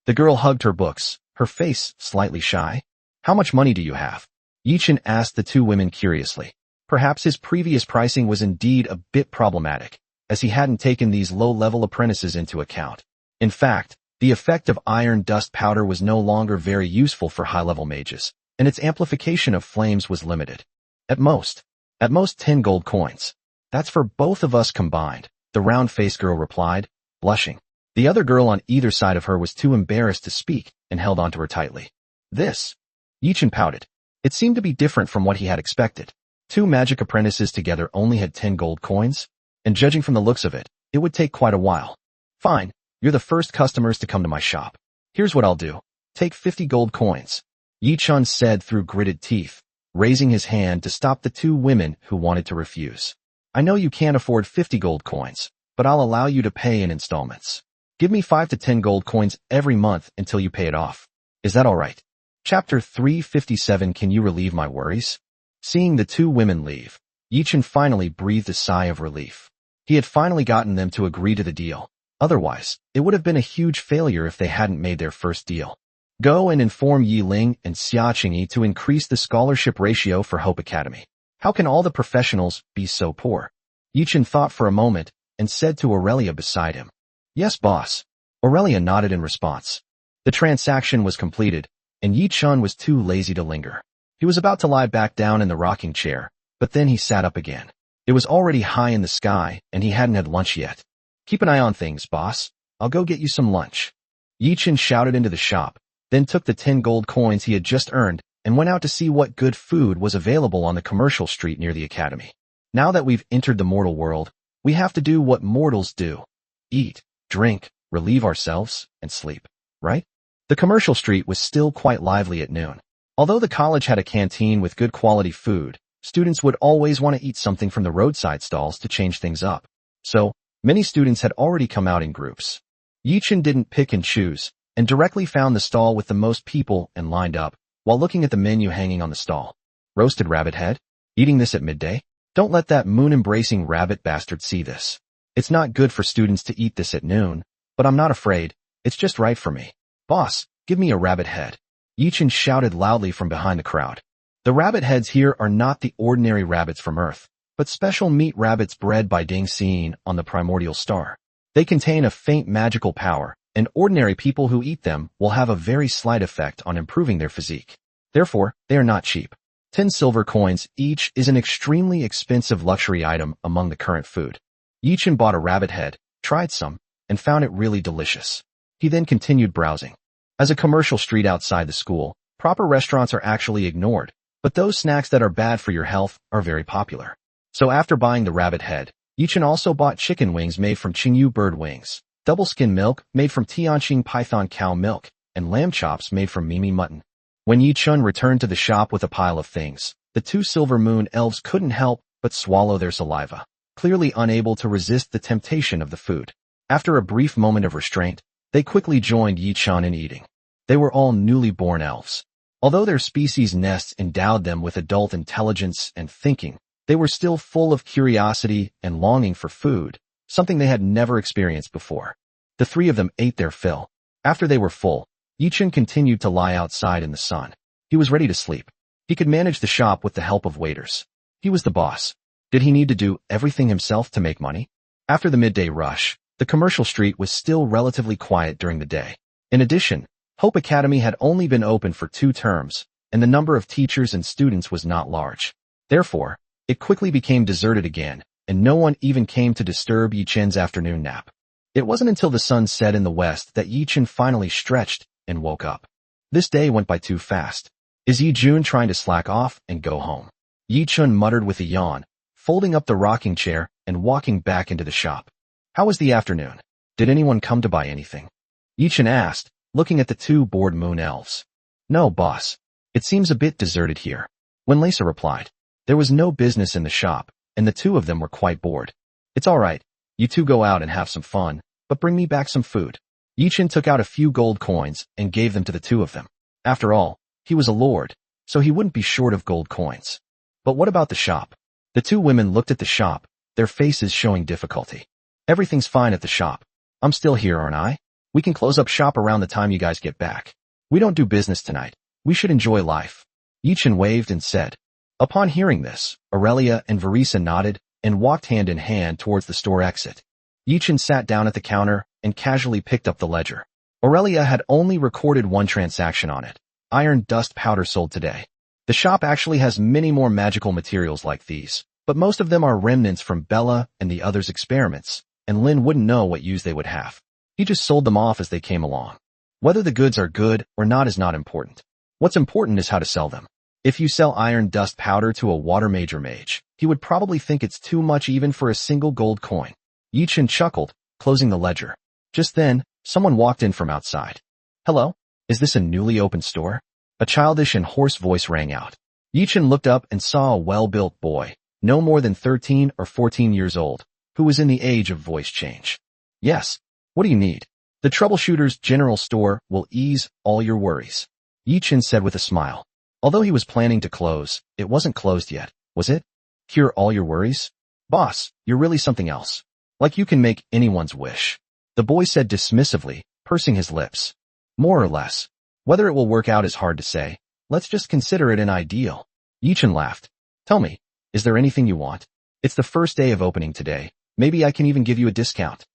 The girl hugged her books, her face slightly shy. How much money do you have? Yi Chen asked the two women curiously. Perhaps his previous pricing was indeed a bit problematic, as he hadn't taken these low-level apprentices into account. In fact, the effect of iron dust powder was no longer very useful for high-level mages, and its amplification of flames was limited. At most 10 gold coins. That's for both of us combined, the round-faced girl replied, blushing. The other girl on either side of her was too embarrassed to speak and held onto her tightly. This? Yi Chen pouted. It seemed to be different from what he had expected. 2 magic apprentices together only had 10 gold coins, and judging from the looks of it, it would take quite a while. Fine, you're the first customers to come to my shop. Here's what I'll do. Take 50 gold coins. Yi Chen said through gritted teeth, raising his hand to stop the 2 women who wanted to refuse. I know you can't afford 50 gold coins, but I'll allow you to pay in installments. Give me 5 to 10 gold coins every month until you pay it off. Is that all right? Chapter 357. Can you relieve my worries? Seeing the 2 women leave, Yi Chen finally breathed a sigh of relief. He had finally gotten them to agree to the deal. Otherwise, it would have been a huge failure if they hadn't made their first deal. Go and inform Yi Ling and Xia Qingyi to increase the scholarship ratio for Hope Academy. How can all the professionals be so poor? Yi Chen thought for a moment and said to Aurelia beside him. Yes, boss. Aurelia nodded in response. The transaction was completed, and Yi Chen was too lazy to linger. He was about to lie back down in the rocking chair, but then he sat up again. It was already high in the sky, and he hadn't had lunch yet. Keep an eye on things, boss. I'll go get you some lunch. Yi Chen shouted into the shop, then took the 10 gold coins he had just earned and went out to see what good food was available on the commercial street near the academy. Now that we've entered the mortal world, we have to do what mortals do. Eat, drink, relieve ourselves, and sleep, right? The commercial street was still quite lively at noon. Although the college had a canteen with good quality food, students would always want to eat something from the roadside stalls to change things up. So, many students had already come out in groups. Yi Chen didn't pick and choose, and directly found the stall with the most people and lined up, while looking at the menu hanging on the stall. Roasted rabbit head? Eating this at midday? Don't let that moon-embracing rabbit bastard see this. It's not good for students to eat this at noon, but I'm not afraid, it's just right for me. Boss, give me a rabbit head. Yi Chen shouted loudly from behind the crowd. The rabbit heads here are not the ordinary rabbits from Earth, but special meat rabbits bred by Ding Xian on the primordial star. They contain a faint magical power, and ordinary people who eat them will have a very slight effect on improving their physique. Therefore, they are not cheap. 10 silver coins each is an extremely expensive luxury item among the current food. Yi Chen bought a rabbit head, tried some, and found it really delicious. He then continued browsing. As a commercial street outside the school, proper restaurants are actually ignored, but those snacks that are bad for your health are very popular. So after buying the rabbit head, Yi Chen also bought chicken wings made from Qingyu bird wings, double skin milk made from Tianqing python cow milk, and lamb chops made from Mimi mutton. When Yi Chen returned to the shop with a pile of things, the 2 silver moon elves couldn't help but swallow their saliva, clearly unable to resist the temptation of the food. After a brief moment of restraint, they quickly joined Yi Chen in eating. They were all newly born elves. Although their species nests endowed them with adult intelligence and thinking, they were still full of curiosity and longing for food, something they had never experienced before. The 3 of them ate their fill. After they were full, Yi Chen continued to lie outside in the sun. He was ready to sleep. He could manage the shop with the help of waiters. He was the boss. Did he need to do everything himself to make money? After the midday rush, the commercial street was still relatively quiet during the day. In addition, Hope Academy had only been open for 2 terms, and the number of teachers and students was not large. Therefore, it quickly became deserted again, and no one even came to disturb Yi Chen's afternoon nap. It wasn't until the sun set in the west that Yi Chen finally stretched and woke up. This day went by too fast. Is Yi Jun trying to slack off and go home? Yi Chen muttered with a yawn, folding up the rocking chair and walking back into the shop. How was the afternoon? Did anyone come to buy anything? Yi Chen asked, looking at the 2 bored moon elves. No, boss. It seems a bit deserted here. When Lisa replied, there was no business in the shop, and the 2 of them were quite bored. It's all right. You 2 go out and have some fun, but bring me back some food. Yi Chen took out a few gold coins and gave them to the 2 of them. After all, he was a lord, so he wouldn't be short of gold coins. But what about the shop? The two women looked at the shop, their faces showing difficulty. Everything's fine at the shop. I'm still here, aren't I? We can close up shop around the time you guys get back. We don't do business tonight. We should enjoy life. Yichin waved and said. Upon hearing this, Aurelia and Verisa nodded and walked hand in hand towards the store exit. Yichin sat down at the counter and casually picked up the ledger. Aurelia had only recorded one transaction on it. Iron dust powder sold today. The shop actually has many more magical materials like these, but most of them are remnants from Bella and the others' experiments, and Lin wouldn't know what use they would have. He just sold them off as they came along. Whether the goods are good or not is not important. What's important is how to sell them. If you sell iron dust powder to a water major mage, he would probably think it's too much even for a single gold coin. Yichin chuckled, closing the ledger. Just then, someone walked in from outside. Hello? Is this a newly opened store? A childish and hoarse voice rang out. Yichin looked up and saw a well-built boy, no more than 13 or 14 years old, who was in the age of voice change. Yes. What do you need? The troubleshooter's general store will ease all your worries. Yichin said with a smile. Although he was planning to close, it wasn't closed yet, was it? Cure all your worries? Boss, you're really something else. Like you can make anyone's wish. The boy said dismissively, pursing his lips. More or less. Whether it will work out is hard to say. Let's just consider it an ideal. Yichin laughed. Tell me, is there anything you want? It's the first day of opening today. Maybe I can even give you a discount.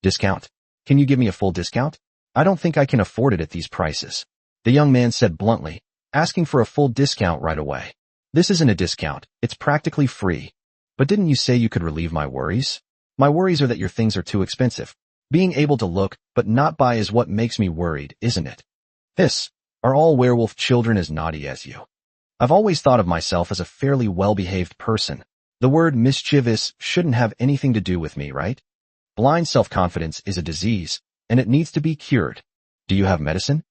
Discount? Can you give me a full discount? I don't think I can afford it at these prices. The young man said bluntly, asking for a full discount right away. This isn't a discount, it's practically free. But didn't you say you could relieve my worries? My worries are that your things are too expensive. Being able to look, but not buy is what makes me worried, isn't it? Are all werewolf children as naughty as you? I've always thought of myself as a fairly well-behaved person. The word mischievous shouldn't have anything to do with me, right? Blind self-confidence is a disease, and it needs to be cured. Do you have medicine?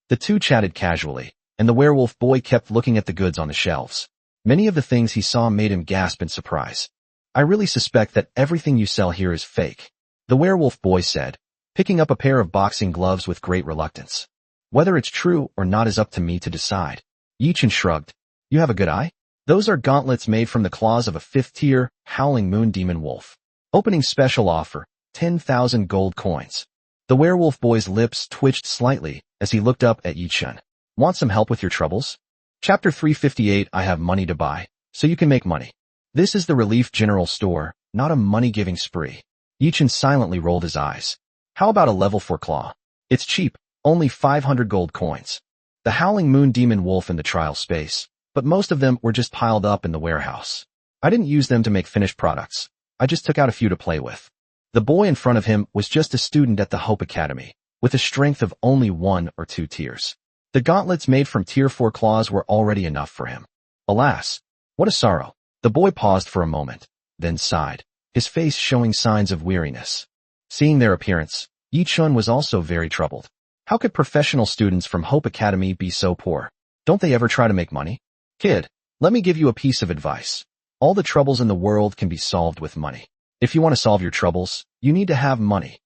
The two chatted casually, and the werewolf boy kept looking at the goods on the shelves. Many of the things he saw made him gasp in surprise. I really suspect that everything you sell here is fake, the werewolf boy said, picking up a pair of boxing gloves with great reluctance. Whether it's true or not is up to me to decide. Yichin shrugged. You have a good eye? Those are gauntlets made from the claws of a 5th-tier, howling moon demon wolf. Opening special offer, 10,000 gold coins. The werewolf boy's lips twitched slightly as he looked up at Yichin. Want some help with your troubles? Chapter 358. I have money to buy, so you can make money. This is the Relief General Store, not a money-giving spree. Yichin silently rolled his eyes. How about a level 4 claw? It's cheap, only 500 gold coins. The howling moon demon wolf in the trial space, but most of them were just piled up in the warehouse. I didn't use them to make finished products. I just took out a few to play with. The boy in front of him was just a student at the Hope Academy, with a strength of only 1 or 2 tiers. The gauntlets made from tier 4 claws were already enough for him. Alas, what a sorrow. The boy paused for a moment, then sighed, his face showing signs of weariness. Seeing their appearance, Yichin was also very troubled. How could professional students from Hope Academy be so poor? Don't they ever try to make money? Kid, let me give you a piece of advice. All the troubles in the world can be solved with money. If you want to solve your troubles, you need to have money.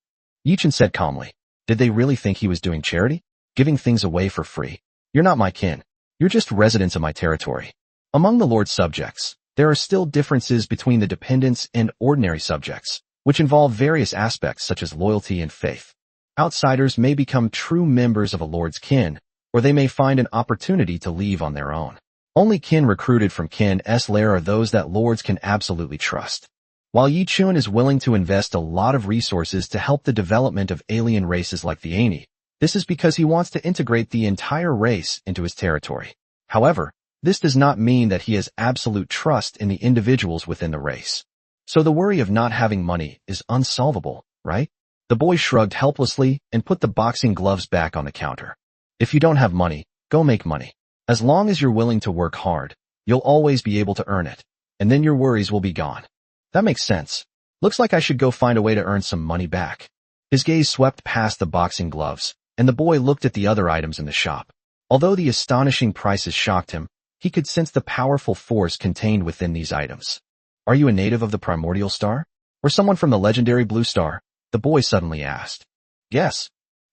Yichin said calmly. Did they really think he was doing charity? Giving things away for free? You're not my kin. You're just residents of my territory. Among the Lord's subjects, there are still differences between the dependents and ordinary subjects, which involve various aspects such as loyalty and faith. Outsiders may become true members of a Lord's kin, or they may find an opportunity to leave on their own. Only kin recruited from kin's lair are those that Lords can absolutely trust. While Yichin is willing to invest a lot of resources to help the development of alien races like the Aini, this is because he wants to integrate the entire race into his territory. However, this does not mean that he has absolute trust in the individuals within the race. So the worry of not having money is unsolvable, right? The boy shrugged helplessly and put the boxing gloves back on the counter. If you don't have money, go make money. As long as you're willing to work hard, you'll always be able to earn it, and then your worries will be gone. That makes sense. Looks like I should go find a way to earn some money back. His gaze swept past the boxing gloves, and the boy looked at the other items in the shop. Although the astonishing prices shocked him, he could sense the powerful force contained within these items. Are you a native of the Primordial Star? Or someone from the legendary Blue Star? The boy suddenly asked. Yes.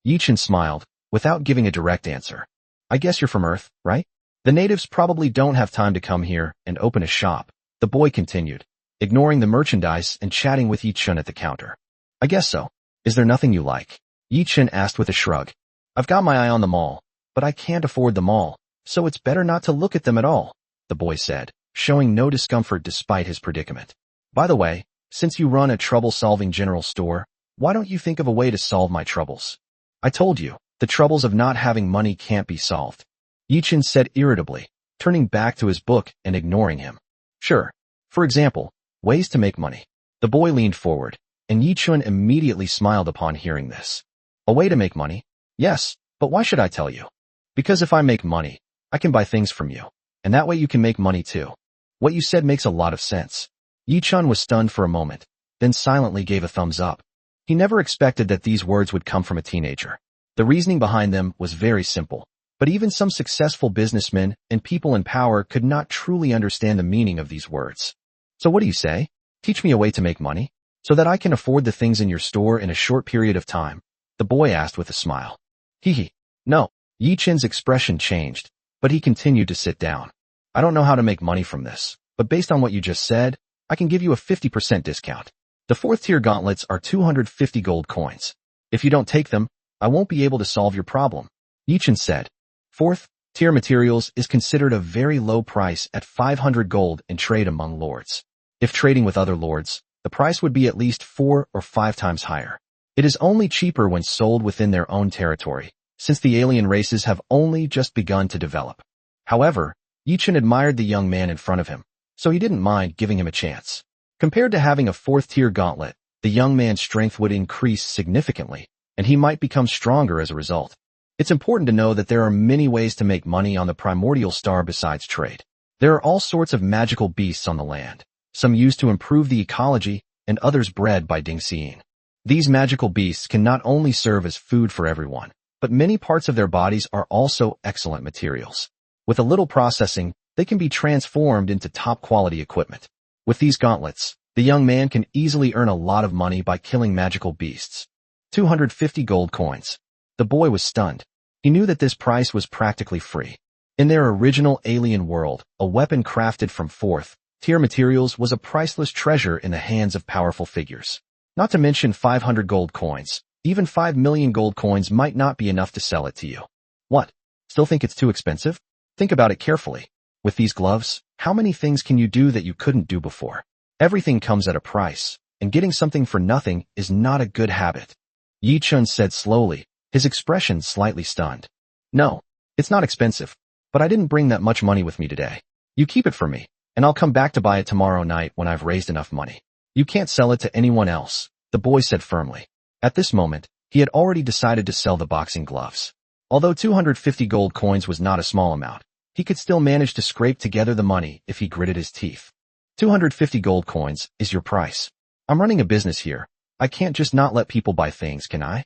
Yichin smiled, without giving a direct answer. I guess you're from Earth, right? The natives probably don't have time to come here and open a shop, the boy continued, ignoring the merchandise and chatting with Yi-chun at the counter. I guess so. Is there nothing you like? Yi-chun asked with a shrug. I've got my eye on them all, but I can't afford them all, so it's better not to look at them at all, the boy said, showing no discomfort despite his predicament. By the way, since you run a trouble-solving general store, why don't you think of a way to solve my troubles? I told you, the troubles of not having money can't be solved. Yi-chun said irritably, turning back to his book and ignoring him. Sure. For example, ways to make money. The boy leaned forward, and Yi-chun immediately smiled upon hearing this. A way to make money? Yes, but why should I tell you? Because if I make money, I can buy things from you, and that way you can make money too. What you said makes a lot of sense. Yi-chun was stunned for a moment, then silently gave a thumbs up. He never expected that these words would come from a teenager. The reasoning behind them was very simple, but even some successful businessmen and people in power could not truly understand the meaning of these words. So what do you say? Teach me a way to make money, so that I can afford the things in your store in a short period of time, the boy asked with a smile. Hee. No. Yi-chun's expression changed, but he continued to sit down. I don't know how to make money from this, but based on what you just said, I can give you a 50% discount. The 4th tier gauntlets are 250 gold coins. If you don't take them, I won't be able to solve your problem, Yi-chun said. 4th tier materials is considered a very low price at 500 gold in trade among lords. If trading with other lords, the price would be at least 4 or 5 times higher. It is only cheaper when sold within their own territory, since the alien races have only just begun to develop. However, Yi-chun admired the young man in front of him, so he didn't mind giving him a chance. Compared to having a 4th tier gauntlet, the young man's strength would increase significantly, and he might become stronger as a result. It's important to know that there are many ways to make money on the primordial star besides trade. There are all sorts of magical beasts on the land, some used to improve the ecology and others bred by Dingxian. These magical beasts can not only serve as food for everyone, but many parts of their bodies are also excellent materials. With a little processing, they can be transformed into top-quality equipment. With these gauntlets, the young man can easily earn a lot of money by killing magical beasts. 250 gold coins. The boy was stunned. He knew that this price was practically free. In their original alien world, a weapon crafted from 4th tier materials was a priceless treasure in the hands of powerful figures. Not to mention 500 gold coins. Even 5 million gold coins might not be enough to sell it to you. What? Still think it's too expensive? Think about it carefully. With these gloves, how many things can you do that you couldn't do before? Everything comes at a price, and getting something for nothing is not a good habit. Yi-chun said slowly, his expression slightly stunned. No, it's not expensive, but I didn't bring that much money with me today. You keep it for me, and I'll come back to buy it tomorrow night when I've raised enough money. You can't sell it to anyone else, the boy said firmly. At this moment, he had already decided to sell the boxing gloves. Although 250 gold coins was not a small amount, he could still manage to scrape together the money if he gritted his teeth. 250 gold coins is your price. I'm running a business here. I can't just not let people buy things, can I?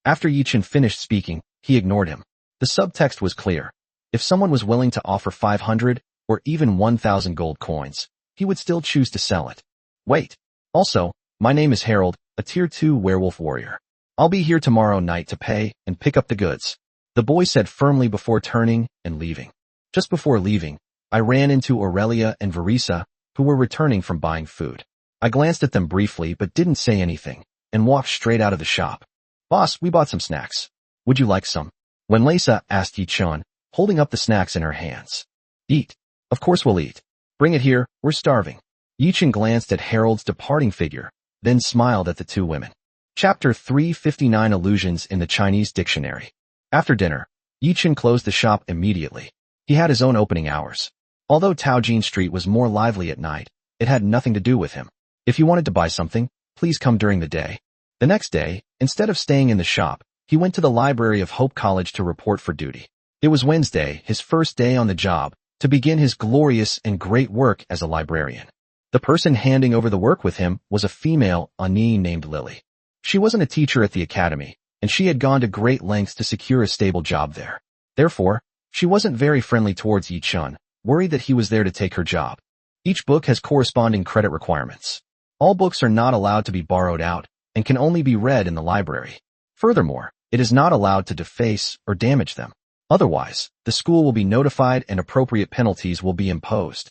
After Yi-chun finished speaking, he ignored him. The subtext was clear. If someone was willing to offer 500 or even 1,000 gold coins, he would still choose to sell it. Wait. Also, my name is Harold, a tier 2 werewolf warrior. I'll be here tomorrow night to pay and pick up the goods, the boy said firmly before turning and leaving. Just before leaving, I ran into Aurelia and Verisa, who were returning from buying food. I glanced at them briefly but didn't say anything, and walked straight out of the shop. Boss, we bought some snacks. Would you like some? When Lisa asked Yi-chun, holding up the snacks in her hands. Eat. Of course we'll eat. Bring it here, we're starving. Yi-chun glanced at Harold's departing figure, then smiled at the two women. Chapter 359 Allusions in the Chinese Dictionary. After dinner, Yi-chun closed the shop immediately. He had his own opening hours. Although Taojin Street was more lively at night, it had nothing to do with him. If you wanted to buy something, please come during the day. The next day, instead of staying in the shop, he went to the library of Hope College to report for duty. It was Wednesday, his first day on the job, to begin his glorious and great work as a librarian. The person handing over the work with him was a female Ani named Lily. She wasn't a teacher at the academy, and she had gone to great lengths to secure a stable job there. Therefore, she wasn't very friendly towards Yi-chun, worried that he was there to take her job. Each book has corresponding credit requirements. All books are not allowed to be borrowed out and can only be read in the library. Furthermore, it is not allowed to deface or damage them. Otherwise, the school will be notified and appropriate penalties will be imposed.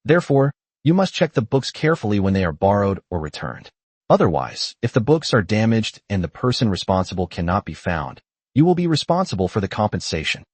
Therefore, you must check the books carefully when they are borrowed or returned. Otherwise, if the books are damaged and the person responsible cannot be found, you will be responsible for the compensation.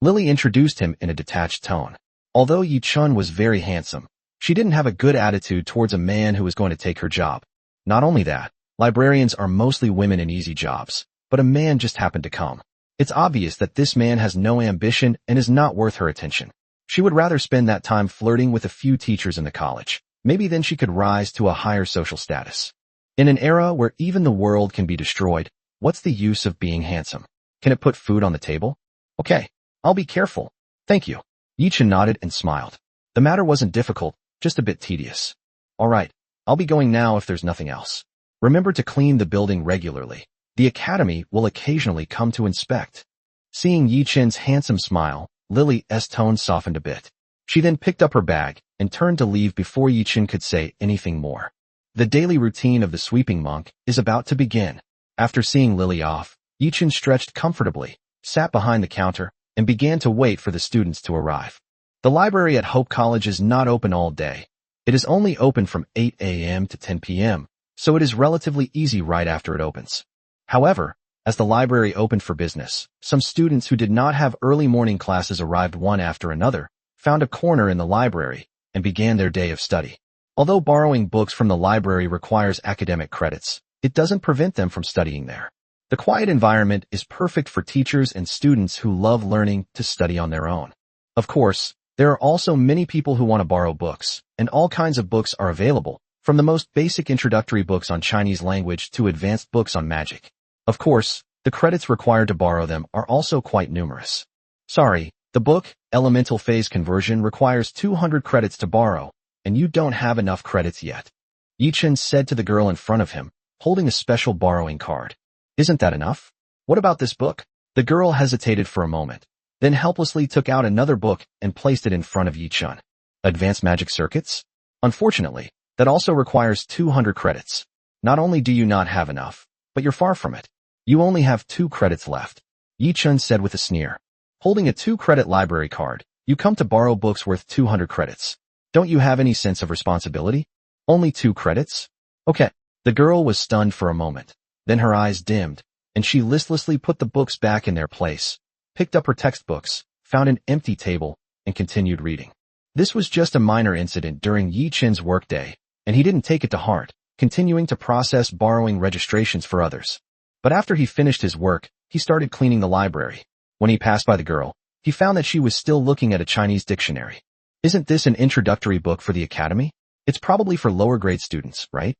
Lily introduced him in a detached tone. Although Yi Chun was very handsome, she didn't have a good attitude towards a man who was going to take her job. Not only that, librarians are mostly women in easy jobs, but a man just happened to come. It's obvious that this man has no ambition and is not worth her attention. She would rather spend that time flirting with a few teachers in the college. Maybe then she could rise to a higher social status. In an era where even the world can be destroyed, what's the use of being handsome? Can it put food on the table? Okay, I'll be careful. Thank you. Yi Chun nodded and smiled. The matter wasn't difficult, just a bit tedious. All right, I'll be going now if there's nothing else. Remember to clean the building regularly. The academy will occasionally come to inspect. Seeing Yi Chun's handsome smile, Lily's tone softened a bit. She then picked up her bag and turned to leave before Yi Chun could say anything more. The daily routine of the sweeping monk is about to begin. After seeing Lily off, Yi Chun stretched comfortably, sat behind the counter, and began to wait for the students to arrive. The library at Hope College is not open all day. It is only open from 8 a.m. to 10 p.m., so it is relatively easy right after it opens. However, as the library opened for business, some students who did not have early morning classes arrived one after another, found a corner in the library, and began their day of study. Although borrowing books from the library requires academic credits, it doesn't prevent them from studying there. The quiet environment is perfect for teachers and students who love learning to study on their own. Of course, there are also many people who want to borrow books, and all kinds of books are available, from the most basic introductory books on Chinese language to advanced books on magic. Of course, the credits required to borrow them are also quite numerous. Sorry, the book, Elemental Phase Conversion, requires 200 credits to borrow, and you don't have enough credits yet. Yi Chun said to the girl in front of him, holding a special borrowing card. Isn't that enough? What about this book? The girl hesitated for a moment, then helplessly took out another book and placed it in front of Yi Chun. Advanced Magic Circuits? Unfortunately, that also requires 200 credits. Not only do you not have enough, but you're far from it. You only have 2 credits left, Yi Chun said with a sneer. Holding a 2-credit library card, you come to borrow books worth 200 credits. Don't you have any sense of responsibility? Only 2 credits? Okay. The girl was stunned for a moment. Then her eyes dimmed, and she listlessly put the books back in their place, picked up her textbooks, found an empty table, and continued reading. This was just a minor incident during Yi Chun's workday, and he didn't take it to heart, continuing to process borrowing registrations for others. But after he finished his work, he started cleaning the library. When he passed by the girl, he found that she was still looking at a Chinese dictionary. Isn't this an introductory book for the academy? It's probably for lower grade students, right?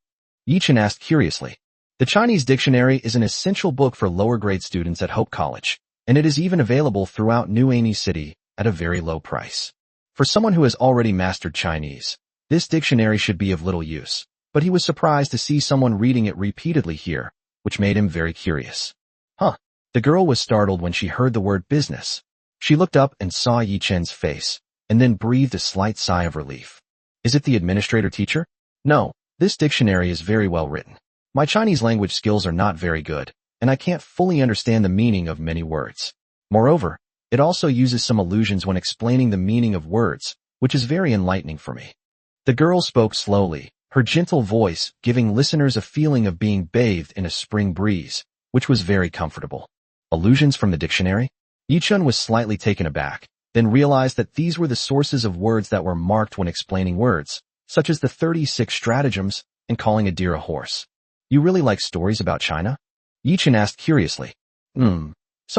Yi Chun asked curiously. The Chinese dictionary is an essential book for lower grade students at Hope College, and it is even available throughout New Annie City at a very low price. For someone who has already mastered Chinese, this dictionary should be of little use, but he was surprised to see someone reading it repeatedly here, which made him very curious. Huh. The girl was startled when she heard the word business. She looked up and saw Yi Chun's face, and then breathed a slight sigh of relief. Is it the administrator teacher? No, this dictionary is very well written. My Chinese language skills are not very good, and I can't fully understand the meaning of many words. Moreover, it also uses some allusions when explaining the meaning of words, which is very enlightening for me. The girl spoke slowly, her gentle voice giving listeners a feeling of being bathed in a spring breeze, which was very comfortable. Allusions from the dictionary? Yi Chun was slightly taken aback, then realized that these were the sources of words that were marked when explaining words, such as the 36 stratagems and calling a deer a horse. You really like stories about China? Yi Chun asked curiously. Some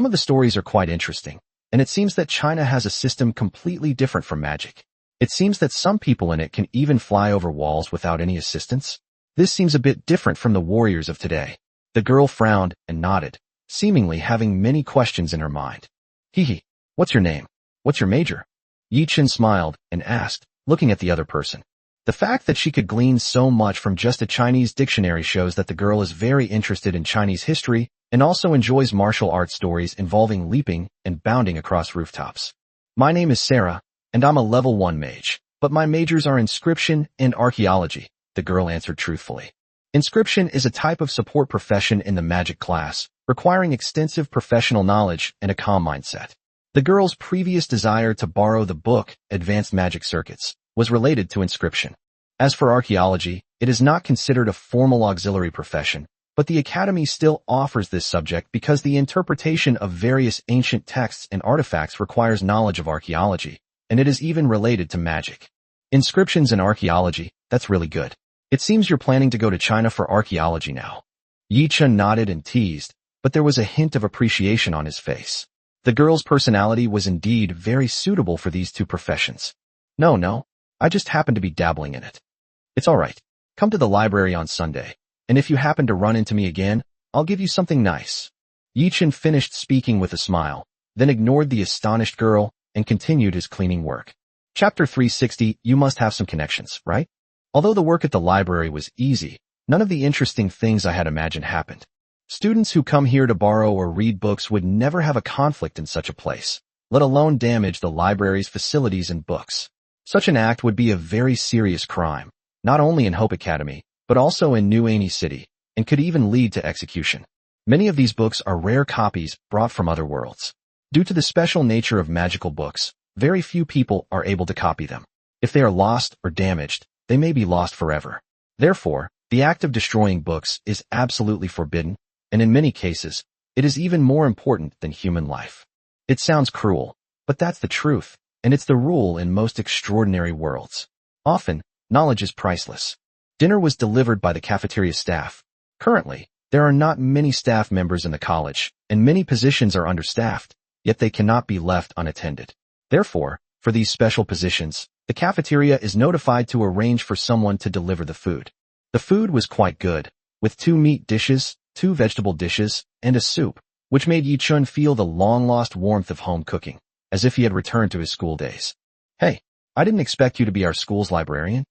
of the stories are quite interesting, and it seems that China has a system completely different from magic. It seems that some people in it can even fly over walls without any assistance. This seems a bit different from the warriors of today. The girl frowned and nodded, seemingly having many questions in her mind. Hee, what's your name? What's your major? Yi Chun smiled and asked, looking at the other person. The fact that she could glean so much from just a Chinese dictionary shows that the girl is very interested in Chinese history and also enjoys martial arts stories involving leaping and bounding across rooftops. My name is Sarah, and I'm a level 1 mage, but my majors are inscription and archaeology, the girl answered truthfully. Inscription is a type of support profession in the magic class, requiring extensive professional knowledge and a calm mindset. The girl's previous desire to borrow the book, Advanced Magic Circuits, was related to inscription. As for archaeology, it is not considered a formal auxiliary profession, but the Academy still offers this subject because the interpretation of various ancient texts and artifacts requires knowledge of archaeology, and it is even related to magic. Inscriptions and archaeology, that's really good. It seems you're planning to go to China for archaeology now. Yi-chun nodded and teased, but there was a hint of appreciation on his face. The girl's personality was indeed very suitable for these two professions. No, I just happen to be dabbling in it. It's all right. Come to the library on Sunday, and if you happen to run into me again, I'll give you something nice. Yi-chun finished speaking with a smile, then ignored the astonished girl and continued his cleaning work. Chapter 360, you must have some connections, right? Although the work at the library was easy, none of the interesting things I had imagined happened. Students who come here to borrow or read books would never have a conflict in such a place, let alone damage the library's facilities and books. Such an act would be a very serious crime, not only in Hope Academy, but also in New Annie City, and could even lead to execution. Many of these books are rare copies brought from other worlds. Due to the special nature of magical books, very few people are able to copy them. If they are lost or damaged, they may be lost forever. Therefore, the act of destroying books is absolutely forbidden, and in many cases, it is even more important than human life. It sounds cruel, but that's the truth, and it's the rule in most extraordinary worlds. Often, knowledge is priceless. Dinner was delivered by the cafeteria staff. Currently, there are not many staff members in the college, and many positions are understaffed, yet they cannot be left unattended. Therefore, for these special positions, the cafeteria is notified to arrange for someone to deliver the food. The food was quite good, with 2 meat dishes, 2 vegetable dishes, and a soup, which made Yi-chun feel the long-lost warmth of home cooking, as if he had returned to his school days. Hey, I didn't expect you to be our school's librarian.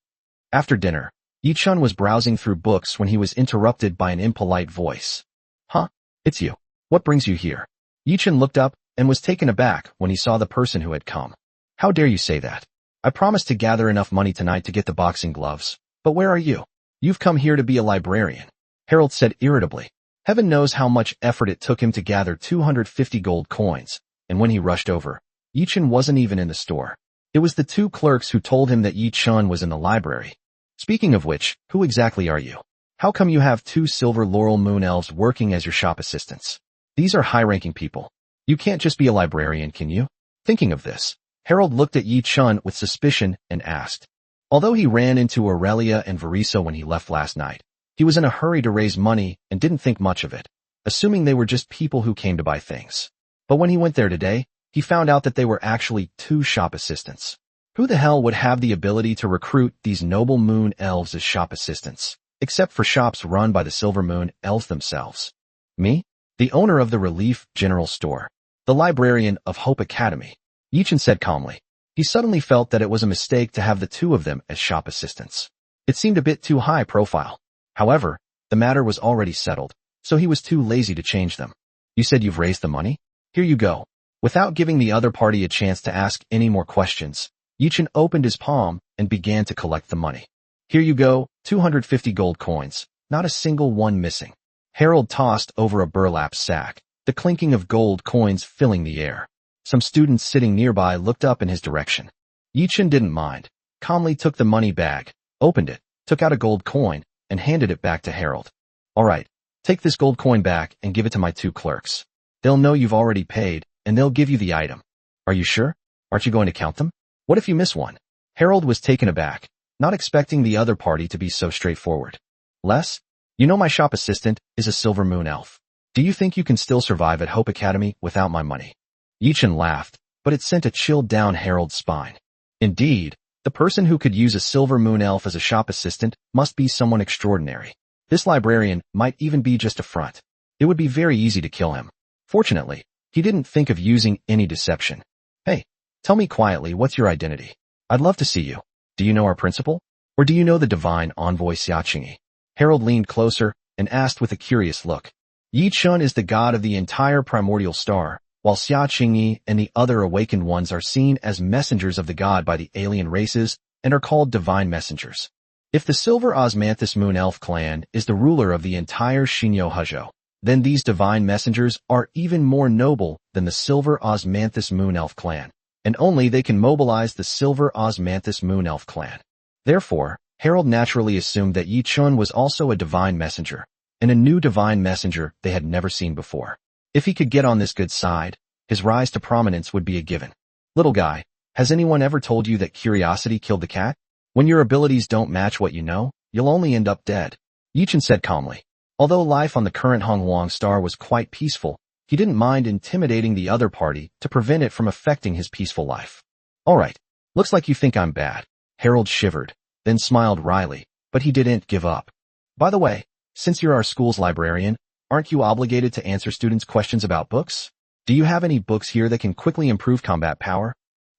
After dinner, Yi-chun was browsing through books when he was interrupted by an impolite voice. Huh? It's you. What brings you here? Yi-chun looked up and was taken aback when he saw the person who had come. How dare you say that? I promised to gather enough money tonight to get the boxing gloves, but where are you? You've come here to be a librarian, Harold said irritably. Heaven knows how much effort it took him to gather 250 gold coins, and when he rushed over, Yi-chun wasn't even in the store. It was the 2 clerks who told him that Yi-chun was in the library. Speaking of which, who exactly are you? How come you have 2 silver laurel moon elves working as your shop assistants? These are high-ranking people. You can't just be a librarian, can you? Thinking of this, Harold looked at Yi-chun with suspicion and asked. Although he ran into Aurelia and Verisa when he left last night, he was in a hurry to raise money and didn't think much of it, assuming they were just people who came to buy things. But when he went there today, he found out that they were actually 2 shop assistants. Who the hell would have the ability to recruit these noble moon elves as shop assistants, except for shops run by the Silver Moon elves themselves? Me? The owner of the Relief General Store. The librarian of Hope Academy. Yi-chun said calmly. He suddenly felt that it was a mistake to have the 2 of them as shop assistants. It seemed a bit too high profile. However, the matter was already settled, so he was too lazy to change them. You said you've raised the money? Here you go. Without giving the other party a chance to ask any more questions, Yi-chun opened his palm and began to collect the money. Here you go, 250 gold coins, not a single one missing. Harold tossed over a burlap sack, the clinking of gold coins filling the air. Some students sitting nearby looked up in his direction. Yi-chun didn't mind, calmly took the money bag, opened it, took out a gold coin, and handed it back to Harold. All right, take this gold coin back and give it to my 2 clerks. They'll know you've already paid, and they'll give you the item. Are you sure? Aren't you going to count them? What if you miss one? Harold was taken aback, not expecting the other party to be so straightforward. Les, you know my shop assistant is a Silver Moon elf. Do you think you can still survive at Hope Academy without my money? Yi-chun laughed, but it sent a chill down Harold's spine. Indeed, the person who could use a Silver Moon elf as a shop assistant must be someone extraordinary. This librarian might even be just a front. It would be very easy to kill him. Fortunately, he didn't think of using any deception. Hey, tell me quietly what's your identity. I'd love to see you. Do you know our principal? Or do you know the divine envoy Xiaqingyi? Harold leaned closer and asked with a curious look. Yi-chun is the god of the entire primordial star, while Xiaqingyi and the other awakened ones are seen as messengers of the god by the alien races and are called divine messengers. If the Silver Osmanthus Moon Elf clan is the ruler of the entire Shinyo Hujo, then these divine messengers are even more noble than the Silver Osmanthus Moon Elf clan, and only they can mobilize the Silver Osmanthus Moon Elf clan. Therefore, Harold naturally assumed that Yi Chun was also a divine messenger, and a new divine messenger they had never seen before. If he could get on this good side, his rise to prominence would be a given. Little guy, has anyone ever told you that curiosity killed the cat? When your abilities don't match what you know, you'll only end up dead. Yi Chun said calmly. Although life on the current Hongwang star was quite peaceful, he didn't mind intimidating the other party to prevent it from affecting his peaceful life. Alright, looks like you think I'm bad. Harold shivered, then smiled wryly, but he didn't give up. By the way, since you're our school's librarian, aren't you obligated to answer students' questions about books? Do you have any books here that can quickly improve combat power?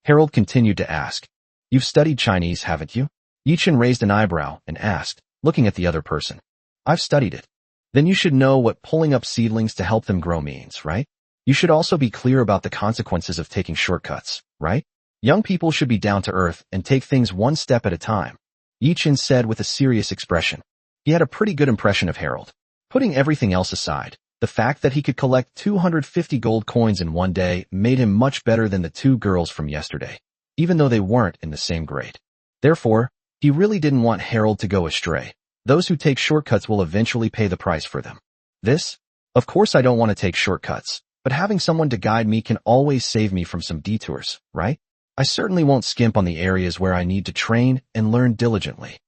Harold continued to ask. You've studied Chinese, haven't you? Yi Chun raised an eyebrow and asked, looking at the other person. I've studied it. Then you should know what pulling up seedlings to help them grow means, right? You should also be clear about the consequences of taking shortcuts, right? Young people should be down to earth and take things one step at a time, Yi Chun said with a serious expression. He had a pretty good impression of Harold. Putting everything else aside, the fact that he could collect 250 gold coins in one day made him much better than the two girls from yesterday, even though they weren't in the same grade. Therefore, he really didn't want Harold to go astray. Those who take shortcuts will eventually pay the price for them. Of course I don't want to take shortcuts, but having someone to guide me can always save me from some detours, right? I certainly won't skimp on the areas where I need to train and learn diligently.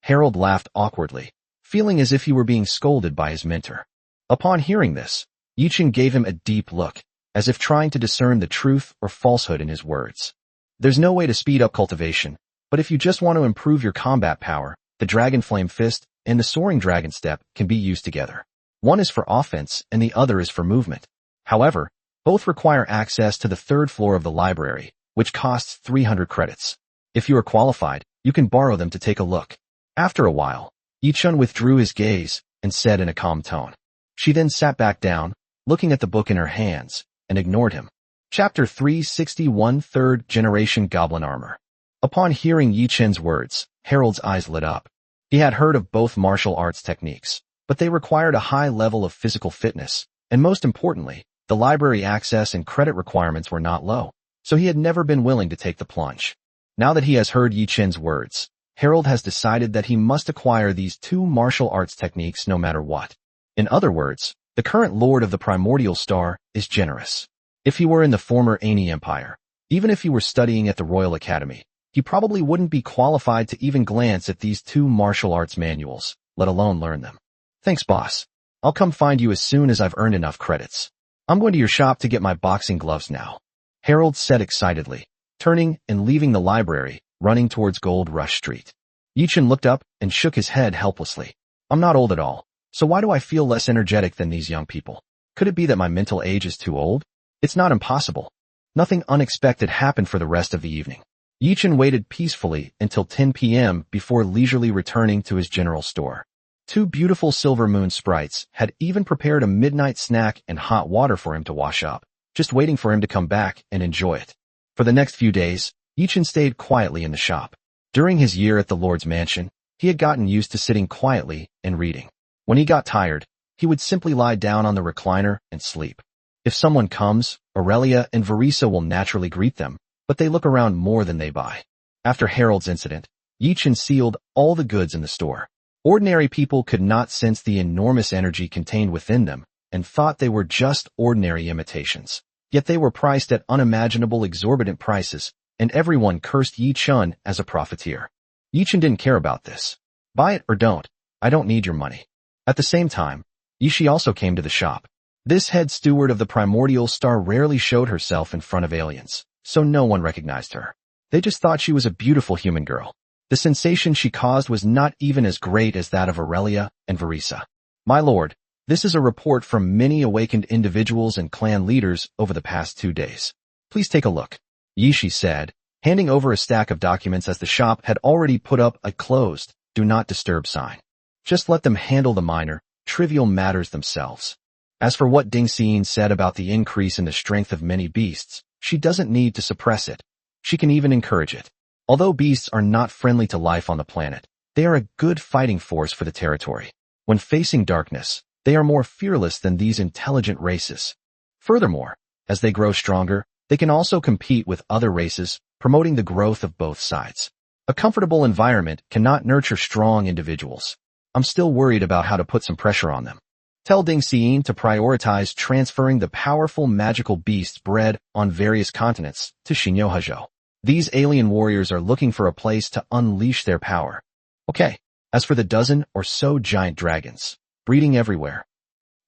Harold laughed awkwardly, feeling as if he were being scolded by his mentor. Upon hearing this, Yi Chun gave him a deep look, as if trying to discern the truth or falsehood in his words. There's no way to speed up cultivation, but if you just want to improve your combat power, the Dragon Flame Fist and the Soaring Dragon Step can be used together. One is for offense and the other is for movement. However, both require access to the third floor of the library, which costs 300 credits. If you are qualified, you can borrow them to take a look. After a while, Yi Chun withdrew his gaze and said in a calm tone. She then sat back down, looking at the book in her hands, and ignored him. Chapter 361 Third Generation Goblin Armor. Upon hearing Yi Chun's words, Harold's eyes lit up. He had heard of both martial arts techniques, but they required a high level of physical fitness, and most importantly, the library access and credit requirements were not low, so he had never been willing to take the plunge. Now that he has heard Yi Chun's words, Harold has decided that he must acquire these two martial arts techniques no matter what. In other words, the current Lord of the Primordial Star is generous. If he were in the former Ani Empire, even if he were studying at the Royal Academy, he probably wouldn't be qualified to even glance at these two martial arts manuals, let alone learn them. Thanks, boss. I'll come find you as soon as I've earned enough credits. I'm going to your shop to get my boxing gloves now, Harold said excitedly, turning and leaving the library, running towards Gold Rush Street. Yi Chun looked up and shook his head helplessly. I'm not old at all, so why do I feel less energetic than these young people? Could it be that my mental age is too old? It's not impossible. Nothing unexpected happened for the rest of the evening. Yi Chun waited peacefully until 10 p.m. before leisurely returning to his general store. Two beautiful silver moon sprites had even prepared a midnight snack and hot water for him to wash up, just waiting for him to come back and enjoy it. For the next few days, Yi Chun stayed quietly in the shop. During his year at the Lord's mansion, he had gotten used to sitting quietly and reading. When he got tired, he would simply lie down on the recliner and sleep. If someone comes, Aurelia and Verisa will naturally greet them, but they look around more than they buy. After Harold's incident, Yi Chun sealed all the goods in the store. Ordinary people could not sense the enormous energy contained within them and thought they were just ordinary imitations. Yet they were priced at unimaginable exorbitant prices, and everyone cursed Yi Chun as a profiteer. Yi Chun didn't care about this. Buy it or don't, I don't need your money. At the same time, Yishi also came to the shop. This head steward of the Primordial Star rarely showed herself in front of aliens, so no one recognized her. They just thought she was a beautiful human girl. The sensation she caused was not even as great as that of Aurelia and Verisa. My lord, this is a report from many awakened individuals and clan leaders over the past 2 days. Please take a look, Yishi said, handing over a stack of documents as the shop had already put up a closed, do not disturb sign. Just let them handle the minor, trivial matters themselves. As for what Ding Xian said about the increase in the strength of many beasts, she doesn't need to suppress it. She can even encourage it. Although beasts are not friendly to life on the planet, they are a good fighting force for the territory. When facing darkness, They are more fearless than these intelligent races. Furthermore, as they grow stronger, they can also compete with other races, promoting the growth of both sides. A comfortable environment cannot nurture strong individuals. I'm still worried about how to put some pressure on them. Tell Ding Xiyin to prioritize transferring the powerful magical beasts bred on various continents to Xinyo. These alien warriors are looking for a place to unleash their power. Okay, as for the dozen or so giant dragons, breeding everywhere.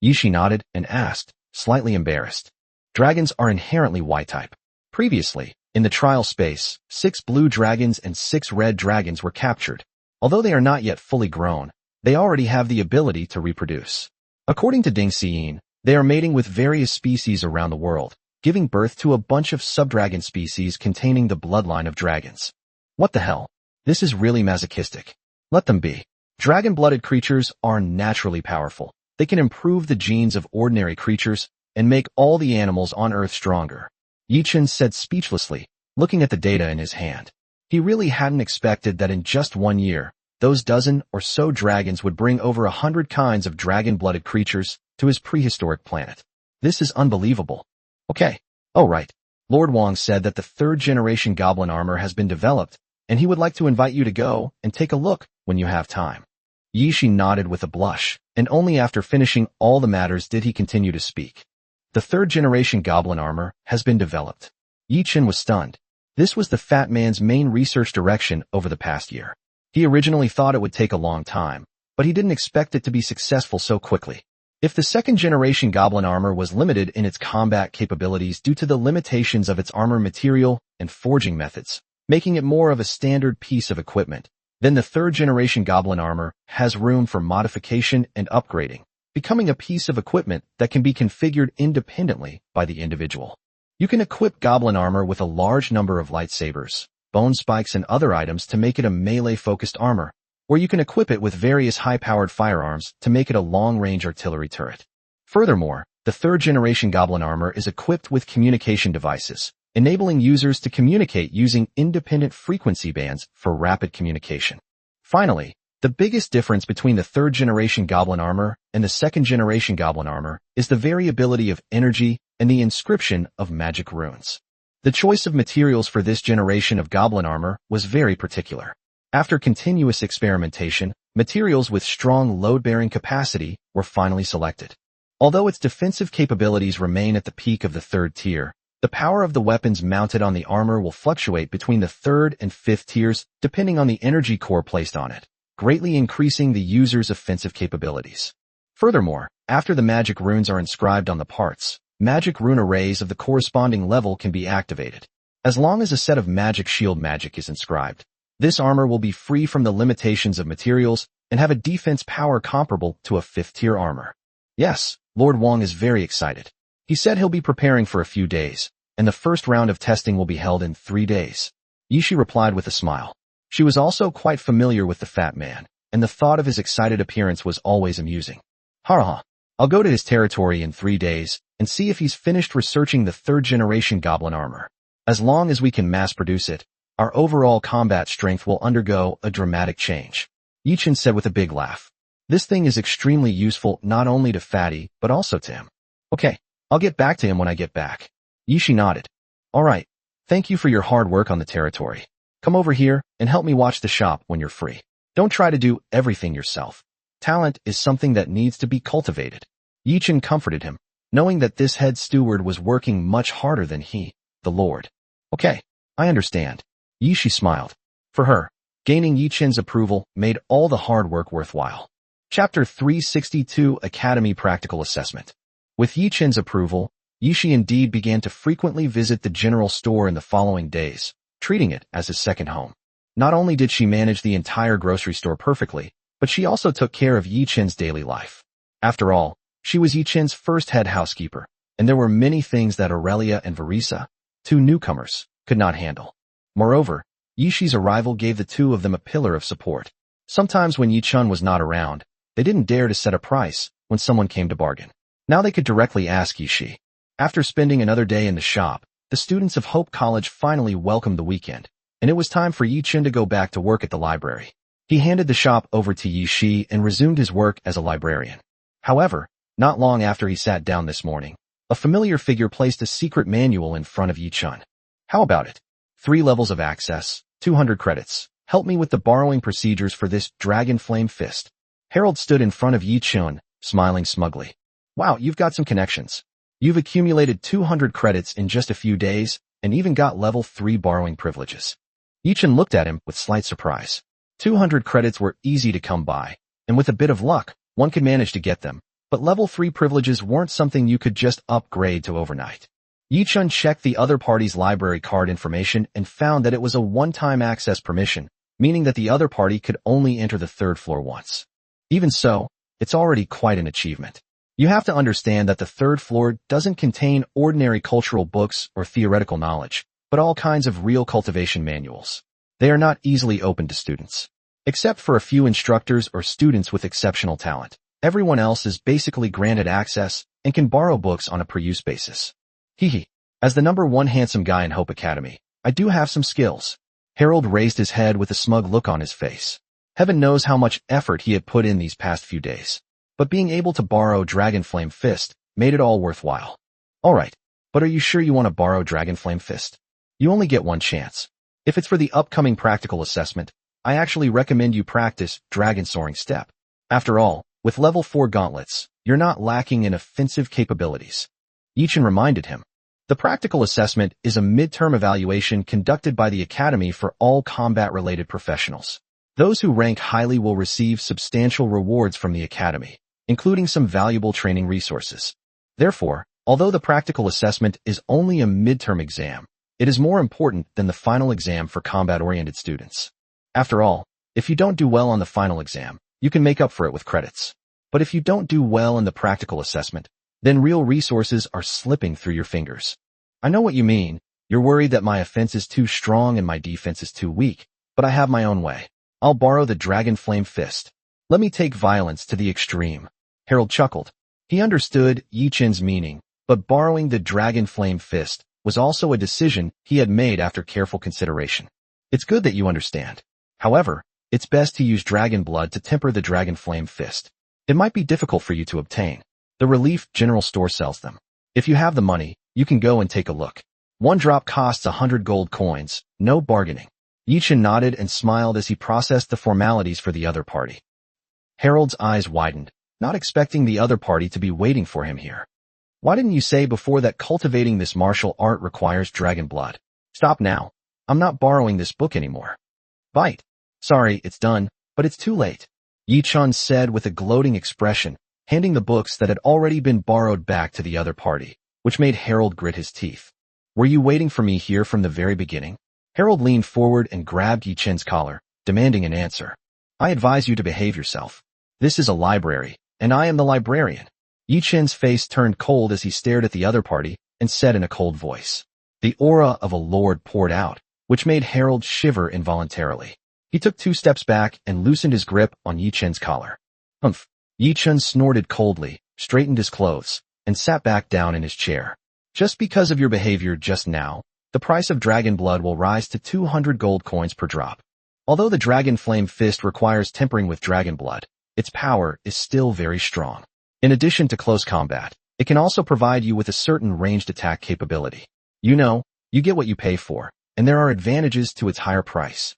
Yishi nodded and asked, slightly embarrassed. Dragons are inherently Y-type. Previously, in the trial space, 6 blue dragons and 6 red dragons were captured. Although they are not yet fully grown, they already have the ability to reproduce. According to Ding Xiyin, they are mating with various species around the world, giving birth to a bunch of subdragon species containing the bloodline of dragons. What the hell? This is really masochistic. Let them be. Dragon-blooded creatures are naturally powerful. They can improve the genes of ordinary creatures and make all the animals on Earth stronger. Yichen said speechlessly, looking at the data in his hand. He really hadn't expected that in just 1 year, those dozen or so dragons would bring over 100 kinds of dragon-blooded creatures to his prehistoric planet. This is unbelievable. Okay. Oh right. Lord Wang said that the 3rd generation goblin armor has been developed, and he would like to invite you to go and take a look when you have time. Yishi nodded with a blush, and only after finishing all the matters did he continue to speak. The 3rd generation goblin armor has been developed. Yichen was stunned. This was the fat man's main research direction over the past year. He originally thought it would take a long time, but he didn't expect it to be successful so quickly. If the 2nd generation goblin armor was limited in its combat capabilities due to the limitations of its armor material and forging methods, making it more of a standard piece of equipment, then the 3rd generation goblin armor has room for modification and upgrading, becoming a piece of equipment that can be configured independently by the individual. You can equip goblin armor with a large number of lightsabers, bone spikes, and other items to make it a melee-focused armor, or you can equip it with various high-powered firearms to make it a long-range artillery turret. Furthermore, the 3rd generation goblin armor is equipped with communication devices, enabling users to communicate using independent frequency bands for rapid communication. Finally, the biggest difference between the 3rd generation goblin armor and the 2nd generation goblin armor is the variability of energy and the inscription of magic runes. The choice of materials for this generation of goblin armor was very particular. After continuous experimentation, materials with strong load-bearing capacity were finally selected. Although its defensive capabilities remain at the peak of the 3rd tier, the power of the weapons mounted on the armor will fluctuate between the 3rd and 5th tiers depending on the energy core placed on it, greatly increasing the user's offensive capabilities. Furthermore, after the magic runes are inscribed on the parts, magic rune arrays of the corresponding level can be activated. As long as a set of magic shield magic is inscribed, this armor will be free from the limitations of materials and have a defense power comparable to a 5th tier armor. Yes, Lord Wang is very excited. He said he'll be preparing for a few days, and the first round of testing will be held in 3 days. Yishi replied with a smile. She was also quite familiar with the fat man, and the thought of his excited appearance was always amusing. Ha! I'll go to his territory in 3 days and see if he's finished researching the 3rd generation goblin armor. As long as we can mass produce it, our overall combat strength will undergo a dramatic change. Yichen said with a big laugh. This thing is extremely useful not only to Fatty, but also to him. Okay, I'll get back to him when I get back. Yishi nodded. Alright, thank you for your hard work on the territory. Come over here and help me watch the shop when you're free. Don't try to do everything yourself. Talent is something that needs to be cultivated. Yichen comforted him, knowing that this head steward was working much harder than he, the Lord. Okay, I understand. Yishi smiled. For her, gaining Yichen's approval made all the hard work worthwhile. Chapter 362 Academy Practical Assessment. With Yichen's approval, Yishi indeed began to frequently visit the general store in the following days, treating it as his second home. Not only did she manage the entire grocery store perfectly, but she also took care of Yichen's daily life. After all, she was Yichen's first head housekeeper, and there were many things that Aurelia and Verisa, 2 newcomers, could not handle. Moreover, Yishi's arrival gave the 2 of them a pillar of support. Sometimes when Yichen was not around, they didn't dare to set a price when someone came to bargain. Now they could directly ask Yishi. After spending another day in the shop, the students of Hope College finally welcomed the weekend, and it was time for Yichen to go back to work at the library. He handed the shop over to Yishi and resumed his work as a librarian. However, not long after he sat down this morning, a familiar figure placed a secret manual in front of Yi-chun. How about it? 3 levels of access, 200 credits. Help me with the borrowing procedures for this Dragon Flame Fist. Harold stood in front of Yi-chun, smiling smugly. Wow, you've got some connections. You've accumulated 200 credits in just a few days, and even got level 3 borrowing privileges. Yi-chun looked at him with slight surprise. 200 credits were easy to come by, and with a bit of luck, one could manage to get them, but level 3 privileges weren't something you could just upgrade to overnight. Yi-chun checked the other party's library card information and found that it was a one-time access permission, meaning that the other party could only enter the 3rd floor once. Even so, it's already quite an achievement. You have to understand that the 3rd floor doesn't contain ordinary cultural books or theoretical knowledge, but all kinds of real cultivation manuals. They are not easily open to students. Except for a few instructors or students with exceptional talent, everyone else is basically granted access and can borrow books on a per-use basis. Hehe. As the #1 handsome guy in Hope Academy, I do have some skills. Harold raised his head with a smug look on his face. Heaven knows how much effort he had put in these past few days. But being able to borrow Dragon Flame Fist made it all worthwhile. Alright, but are you sure you want to borrow Dragon Flame Fist? You only get one chance. If it's for the upcoming practical assessment, I actually recommend you practice Dragon Soaring Step. After all, with level 4 gauntlets, you're not lacking in offensive capabilities. Yi-chun reminded him. The practical assessment is a midterm evaluation conducted by the Academy for all combat-related professionals. Those who rank highly will receive substantial rewards from the Academy, including some valuable training resources. Therefore, although the practical assessment is only a midterm exam, it is more important than the final exam for combat-oriented students. After all, if you don't do well on the final exam, you can make up for it with credits. But if you don't do well in the practical assessment, then real resources are slipping through your fingers. I know what you mean. You're worried that my offense is too strong and my defense is too weak, but I have my own way. I'll borrow the Dragon Flame Fist. Let me take violence to the extreme. Harold chuckled. He understood Yi-chun's meaning, but borrowing the Dragon Flame Fist was also a decision he had made after careful consideration. It's good that you understand. However, it's best to use dragon blood to temper the Dragon Flame Fist. It might be difficult for you to obtain. The Relief General Store sells them. If you have the money, you can go and take a look. 1 drop costs 100 gold coins, no bargaining. Yi-chun nodded and smiled as he processed the formalities for the other party. Harold's eyes widened, not expecting the other party to be waiting for him here. Why didn't you say before that cultivating this martial art requires dragon blood? Stop now. I'm not borrowing this book anymore. Bite. Sorry, it's done, but it's too late. Yi-chun said with a gloating expression, handing the books that had already been borrowed back to the other party, which made Harold grit his teeth. Were you waiting for me here from the very beginning? Harold leaned forward and grabbed Yi-chun's collar, demanding an answer. I advise you to behave yourself. This is a library, and I am the librarian. Yi-chun's face turned cold as he stared at the other party and said in a cold voice. The aura of a lord poured out, which made Harold shiver involuntarily. He took 2 steps back and loosened his grip on Yi-chun's collar. Humph. Yi-chun snorted coldly, straightened his clothes, and sat back down in his chair. Just because of your behavior just now, the price of dragon blood will rise to 200 gold coins per drop. Although the Dragon Flame Fist requires tempering with dragon blood, its power is still very strong. In addition to close combat, it can also provide you with a certain ranged attack capability. You know, you get what you pay for, and there are advantages to its higher price.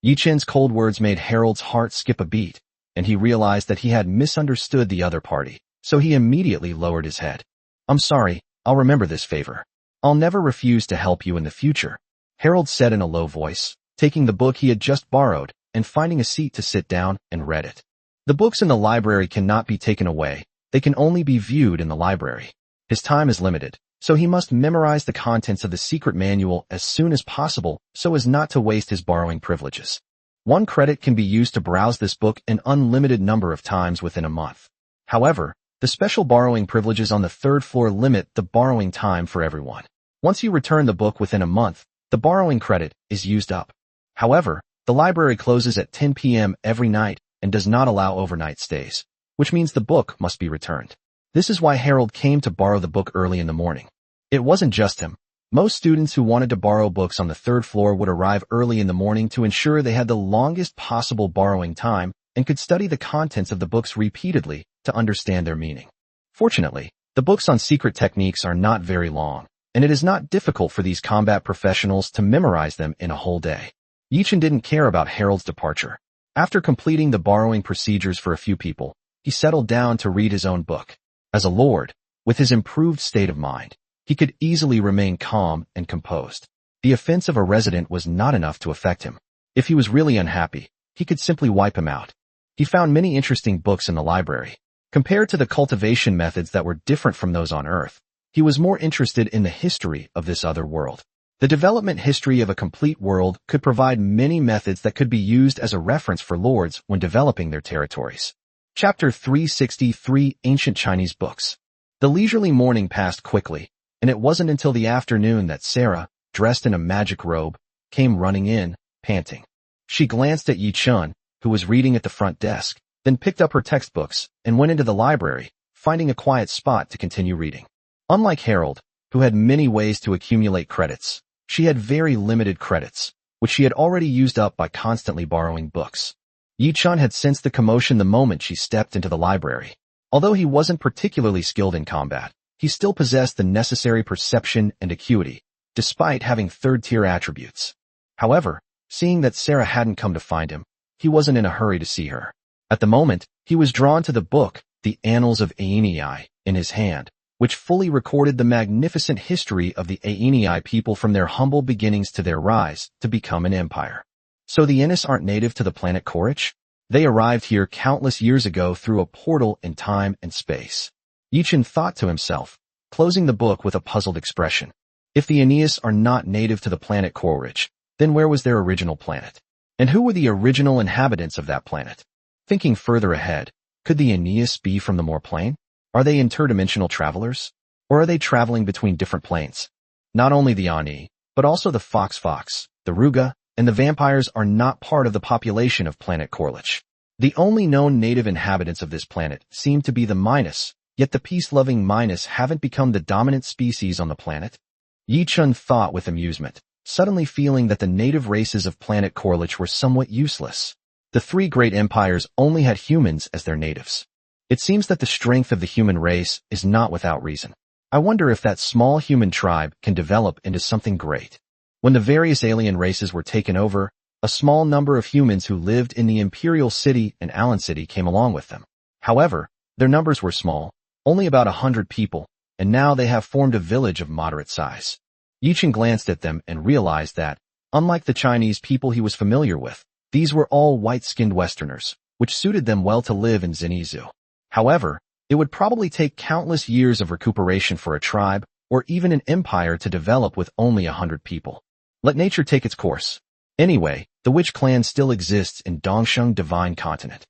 Yi-chun's cold words made Harold's heart skip a beat, and he realized that he had misunderstood the other party, so he immediately lowered his head. I'm sorry, I'll remember this favor. I'll never refuse to help you in the future, Harold said in a low voice, taking the book he had just borrowed and finding a seat to sit down and read it. The books in the library cannot be taken away, they can only be viewed in the library. His time is limited, so he must memorize the contents of the secret manual as soon as possible so as not to waste his borrowing privileges. 1 credit can be used to browse this book an unlimited number of times within a month. However, the special borrowing privileges on the 3rd floor limit the borrowing time for everyone. Once you return the book within a month, the borrowing credit is used up. However, the library closes at 10 p.m. every night and does not allow overnight stays, which means the book must be returned. This is why Harold came to borrow the book early in the morning. It wasn't just him. Most students who wanted to borrow books on the 3rd floor would arrive early in the morning to ensure they had the longest possible borrowing time and could study the contents of the books repeatedly to understand their meaning. Fortunately, the books on secret techniques are not very long, and it is not difficult for these combat professionals to memorize them in a whole day. Yichen didn't care about Harold's departure. After completing the borrowing procedures for a few people, he settled down to read his own book. As a lord, with his improved state of mind, he could easily remain calm and composed. The offense of a resident was not enough to affect him. If he was really unhappy, he could simply wipe him out. He found many interesting books in the library. Compared to the cultivation methods that were different from those on Earth, he was more interested in the history of this other world. The development history of a complete world could provide many methods that could be used as a reference for lords when developing their territories. Chapter 363 Ancient Chinese Books. The leisurely morning passed quickly, and it wasn't until the afternoon that Sarah, dressed in a magic robe, came running in, panting. She glanced at Yi Chun, who was reading at the front desk, then picked up her textbooks and went into the library, finding a quiet spot to continue reading. Unlike Harold, who had many ways to accumulate credits, she had very limited credits, which she had already used up by constantly borrowing books. Yi Chun had sensed the commotion the moment she stepped into the library. Although he wasn't particularly skilled in combat, he still possessed the necessary perception and acuity, despite having third-tier attributes. However, seeing that Sarah hadn't come to find him, he wasn't in a hurry to see her. At the moment, he was drawn to the book, The Annals of Aenii, in his hand, which fully recorded the magnificent history of the Aenii people from their humble beginnings to their rise to become an empire. So the Innis aren't native to the planet Korich? They arrived here countless years ago through a portal in time and space. Yichen thought to himself, closing the book with a puzzled expression. If the Aeneas are not native to the planet Korich, then where was their original planet? And who were the original inhabitants of that planet? Thinking further ahead, could the Aeneas be from the Moor plane? Are they interdimensional travelers? Or are they traveling between different planes? Not only the Ani, but also the Fox, the Ruga, and the vampires are not part of the population of planet Korlich. The only known native inhabitants of this planet seem to be the Minus, yet the peace-loving Minus haven't become the dominant species on the planet. Yi Chun thought with amusement, suddenly feeling that the native races of planet Korlich were somewhat useless. The three great empires only had humans as their natives. It seems that the strength of the human race is not without reason. I wonder if that small human tribe can develop into something great. When the various alien races were taken over, a small number of humans who lived in the Imperial City and Allen City came along with them. However, their numbers were small, only about 100 people, and now they have formed a village of moderate size. Yichen glanced at them and realized that, unlike the Chinese people he was familiar with, these were all white-skinned Westerners, which suited them well to live in Zenizu. However, it would probably take countless years of recuperation for a tribe, or even an empire to develop with only 100 people. Let nature take its course. Anyway, the witch clan still exists in Dongsheng Divine Continent.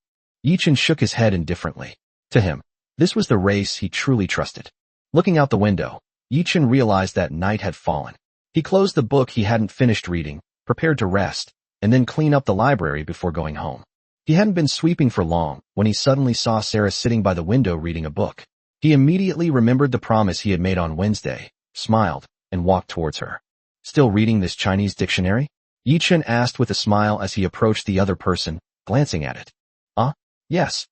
Yichen shook his head indifferently. To him, this was the race he truly trusted. Looking out the window, Yichen realized that night had fallen. He closed the book he hadn't finished reading, prepared to rest, and then clean up the library before going home. He hadn't been sweeping for long when he suddenly saw Sarah sitting by the window reading a book. He immediately remembered the promise he had made on Wednesday, smiled, and walked towards her. Still reading this Chinese dictionary? Yichen asked with a smile as he approached the other person, glancing at it. Yes.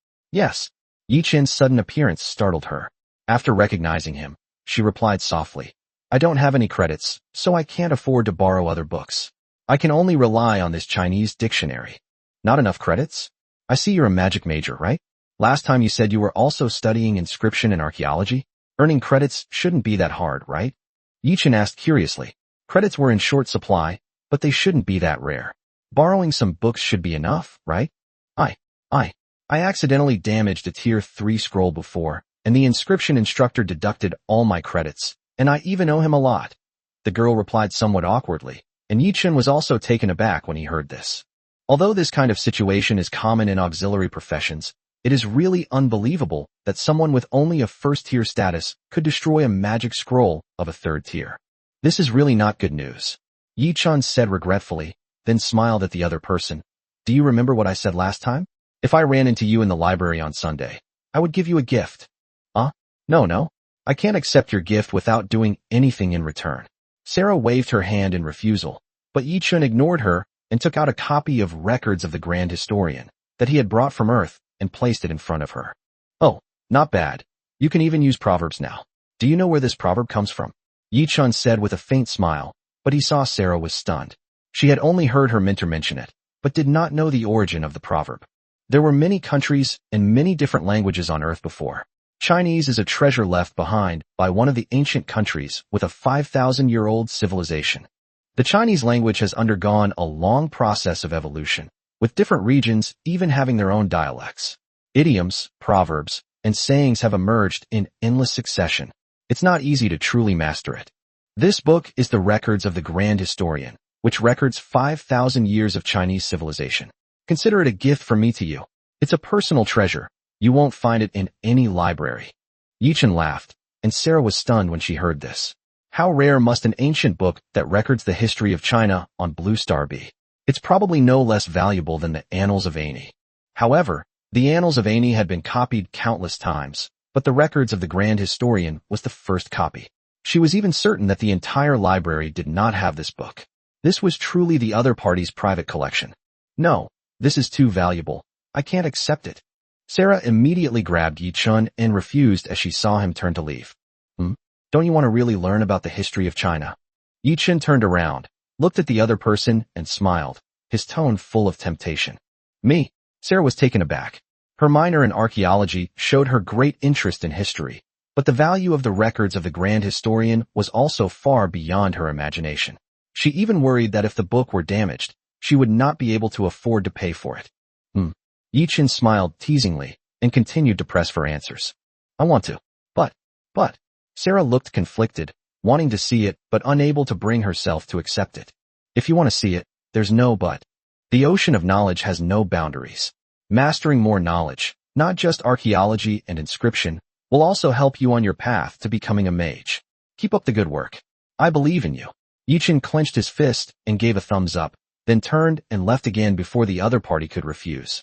Yichen's sudden appearance startled her. After recognizing him, she replied softly, I don't have any credits, so I can't afford to borrow other books. I can only rely on this Chinese dictionary. Not enough credits? I see you're a magic major, right? Last time you said you were also studying inscription and archaeology? Earning credits shouldn't be that hard, right? Yichen asked curiously. Credits were in short supply, but they shouldn't be that rare. Borrowing some books should be enough, right? I accidentally damaged a tier 3 scroll before, and the inscription instructor deducted all my credits, and I even owe him a lot. The girl replied somewhat awkwardly, and Yichen was also taken aback when he heard this. Although this kind of situation is common in auxiliary professions, it is really unbelievable that someone with only a first-tier status could destroy a magic scroll of a third tier. This is really not good news. Yichen said regretfully, then smiled at the other person. Do you remember what I said last time? If I ran into you in the library on Sunday, I would give you a gift. No. I can't accept your gift without doing anything in return. Sarah waved her hand in refusal, but Yichen ignored her and took out a copy of Records of the Grand Historian that he had brought from Earth and placed it in front of her. Oh, Not bad. You can even use proverbs now. Do you know where this proverb comes from? Yi-chun said with a faint smile, but he saw Sarah was stunned. She had only heard her mentor mention it, but did not know the origin of the proverb. There were many countries and many different languages on Earth before. Chinese is a treasure left behind by one of the ancient countries with a 5,000-year-old civilization. The Chinese language has undergone a long process of evolution, with different regions even having their own dialects. Idioms, proverbs, and sayings have emerged in endless succession. It's not easy to truly master it. This book is the Records of the Grand Historian, which records 5,000 years of Chinese civilization. Consider it a gift from me to you. It's a personal treasure. You won't find it in any library. Yi-chun laughed, and Sarah was stunned when she heard this. How rare must an ancient book that records the history of China on Blue Star be? It's probably no less valuable than the Annals of Ane. However, the Annals of Ane had been copied countless times, but the Records of the Grand Historian was the first copy. She was even certain that the entire library did not have this book. This was truly the other party's private collection. No, this is too valuable. I can't accept it. Sarah immediately grabbed Yi-chun and refused as she saw him turn to leave. Don't you want to really learn about the history of China? Yi-chun turned around, looked at the other person, and smiled, his tone full of temptation. Me? Sarah was taken aback. Her minor in archaeology showed her great interest in history, but the value of the Records of the Grand Historian was also far beyond her imagination. She even worried that if the book were damaged, she would not be able to afford to pay for it. Yi-chun smiled teasingly and continued to press for answers. I want to. But. Sarah looked conflicted, wanting to see it but unable to bring herself to accept it. If you want to see it, there's no but. The ocean of knowledge has no boundaries. Mastering more knowledge, not just archaeology and inscription, will also help you on your path to becoming a mage. Keep up the good work. I believe in you. Yi-chun clenched his fist and gave a thumbs up, then turned and left again before the other party could refuse.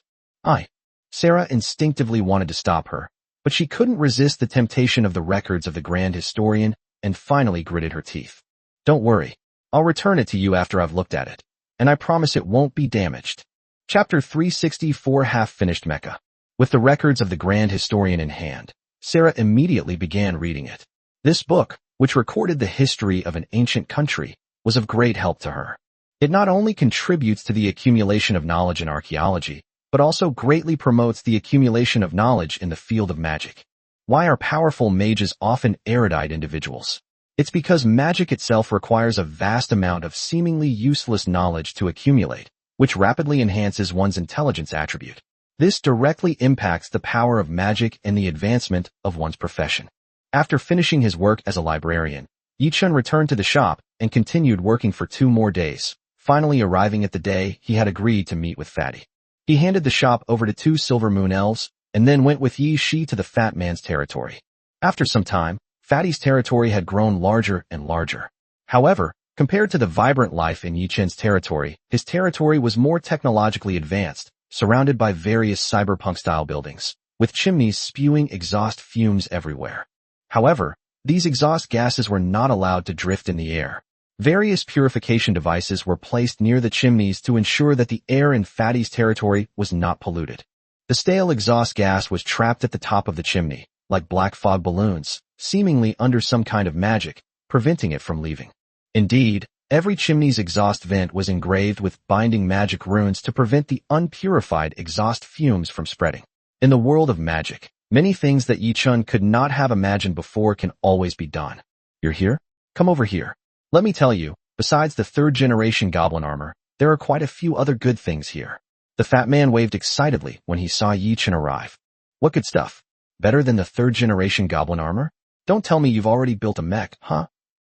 Sarah instinctively wanted to stop her, but she couldn't resist the temptation of the Records of the Grand Historian and finally gritted her teeth. Don't worry. I'll return it to you after I've looked at it, and I promise it won't be damaged. Chapter 364 Half-Finished Mecha. With the Records of the Grand Historian in hand, Sarah immediately began reading it. This book, which recorded the history of an ancient country, was of great help to her. It not only contributes to the accumulation of knowledge in archaeology, but also greatly promotes the accumulation of knowledge in the field of magic. Why are powerful mages often erudite individuals? It's because magic itself requires a vast amount of seemingly useless knowledge to accumulate, which rapidly enhances one's intelligence attribute. This directly impacts the power of magic and the advancement of one's profession. After finishing his work as a librarian, Yi-chun returned to the shop and continued working for 2 more days, finally arriving at the day he had agreed to meet with Fatty. He handed the shop over to 2 Silver Moon Elves, and then went with Yi Shi to the Fat Man's territory. After some time, Fatty's territory had grown larger and larger. However, compared to the vibrant life in Yi-chun's territory, his territory was more technologically advanced, surrounded by various cyberpunk-style buildings, with chimneys spewing exhaust fumes everywhere. However, these exhaust gases were not allowed to drift in the air. Various purification devices were placed near the chimneys to ensure that the air in Fatty's territory was not polluted. The stale exhaust gas was trapped at the top of the chimney, like black fog balloons, seemingly under some kind of magic, preventing it from leaving. Indeed, every chimney's exhaust vent was engraved with binding magic runes to prevent the unpurified exhaust fumes from spreading. In the world of magic, many things that Yi-chun could not have imagined before can always be done. You're here? Come over here. Let me tell you, besides the 3rd generation goblin armor, there are quite a few other good things here. The fat man waved excitedly when he saw Yi-chun arrive. What good stuff? Better than the 3rd generation goblin armor? Don't tell me you've already built a mech, huh?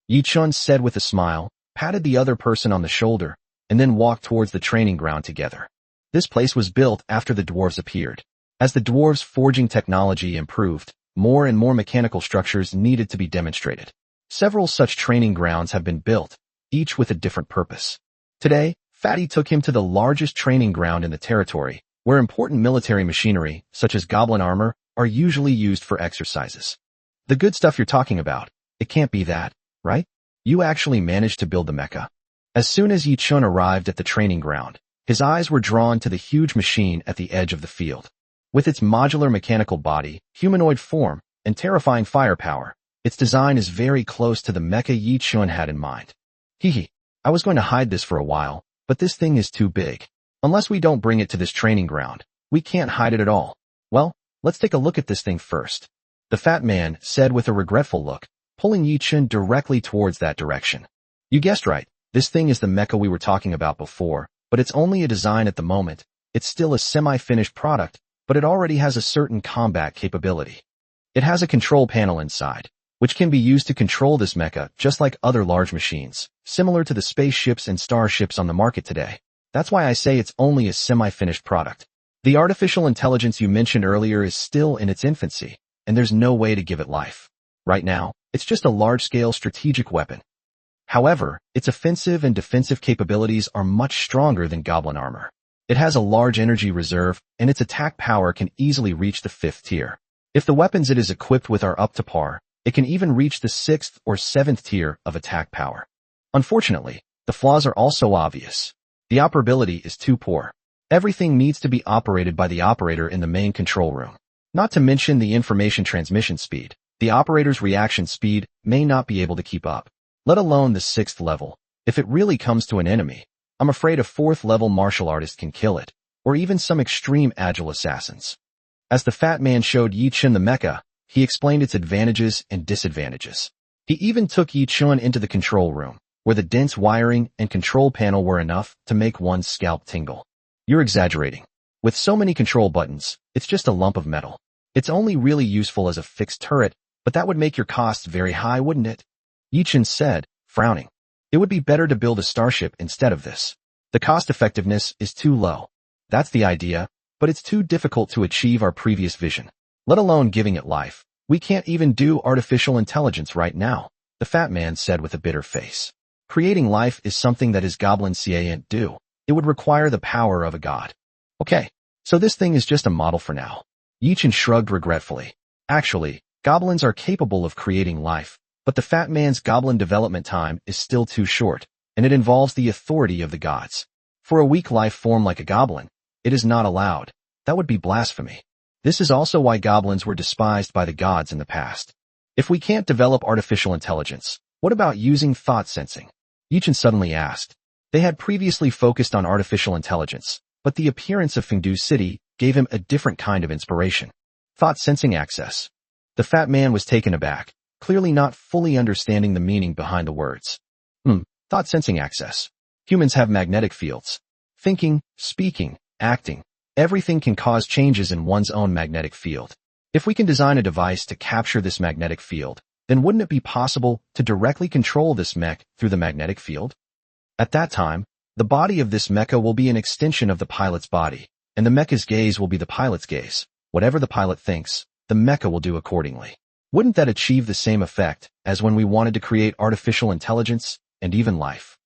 Yi-chun said with a smile, patted the other person on the shoulder, and then walked towards the training ground together. This place was built after the dwarves appeared. As the dwarves' forging technology improved, more and more mechanical structures needed to be demonstrated. Several such training grounds have been built, each with a different purpose. Today, Fatty took him to the largest training ground in the territory, where important military machinery, such as goblin armor, are usually used for exercises. The good stuff you're talking about, it can't be that, right? You actually managed to build the mecha. As soon as Yi-chun arrived at the training ground, his eyes were drawn to the huge machine at the edge of the field. With its modular mechanical body, humanoid form, and terrifying firepower, its design is very close to the mecha Yi Chun had in mind. Hehe, I was going to hide this for a while, but this thing is too big. Unless we don't bring it to this training ground, we can't hide it at all. Well, let's take a look at this thing first. The fat man said with a regretful look, pulling Yi Chun directly towards that direction. You guessed right, this thing is the mecha we were talking about before, but it's only a design at the moment. It's still a semi-finished product, but it already has a certain combat capability. It has a control panel inside, which can be used to control this mecha just like other large machines, similar to the spaceships and starships on the market today. That's why I say it's only a semi-finished product. The artificial intelligence you mentioned earlier is still in its infancy, and there's no way to give it life. Right now, it's just a large-scale strategic weapon. However, its offensive and defensive capabilities are much stronger than goblin armor. It has a large energy reserve, and its attack power can easily reach the 5th tier. If the weapons it is equipped with are up to par, it can even reach the 6th or 7th tier of attack power. Unfortunately, the flaws are also obvious. The operability is too poor. Everything needs to be operated by the operator in the main control room. Not to mention the information transmission speed. The operator's reaction speed may not be able to keep up, let alone the 6th level. If it really comes to an enemy, I'm afraid a 4th level martial artist can kill it, or even some extreme agile assassins. As the fat man showed Yi Chun the mecha, he explained its advantages and disadvantages. He even took Yi Chun into the control room, where the dense wiring and control panel were enough to make one's scalp tingle. You're exaggerating. With so many control buttons, it's just a lump of metal. It's only really useful as a fixed turret, but that would make your costs very high, wouldn't it? Yi Chun said, frowning. It would be better to build a starship instead of this. The cost effectiveness is too low. That's the idea, but it's too difficult to achieve our previous vision. Let alone giving it life. We can't even do artificial intelligence right now, the fat man said with a bitter face. Creating life is something that his goblins can't do. It would require the power of a god. Okay, so this thing is just a model for now. Yi Chun shrugged regretfully. Actually, goblins are capable of creating life, but the fat man's goblin development time is still too short, and it involves the authority of the gods. For a weak life form like a goblin, it is not allowed. That would be blasphemy. This is also why goblins were despised by the gods in the past. If we can't develop artificial intelligence, what about using thought sensing? Yi Chun suddenly asked. They had previously focused on artificial intelligence, but the appearance of Fengdu City gave him a different kind of inspiration. Thought sensing access. The fat man was taken aback, clearly not fully understanding the meaning behind the words. Thought sensing access. Humans have magnetic fields. Thinking, speaking, acting, everything can cause changes in one's own magnetic field. If we can design a device to capture this magnetic field, then wouldn't it be possible to directly control this mech through the magnetic field? At that time, the body of this mecha will be an extension of the pilot's body, and the mecha's gaze will be the pilot's gaze. Whatever the pilot thinks, the mecha will do accordingly. Wouldn't that achieve the same effect as when we wanted to create artificial intelligence and even life?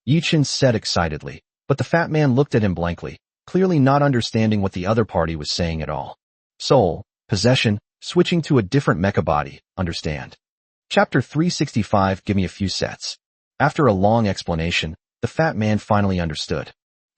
Yi Chun said excitedly, but the fat man looked at him blankly, clearly not understanding what the other party was saying at all. Soul, possession, switching to a different mecha body, understand. Chapter 365, give me a few sets. After a long explanation, the fat man finally understood.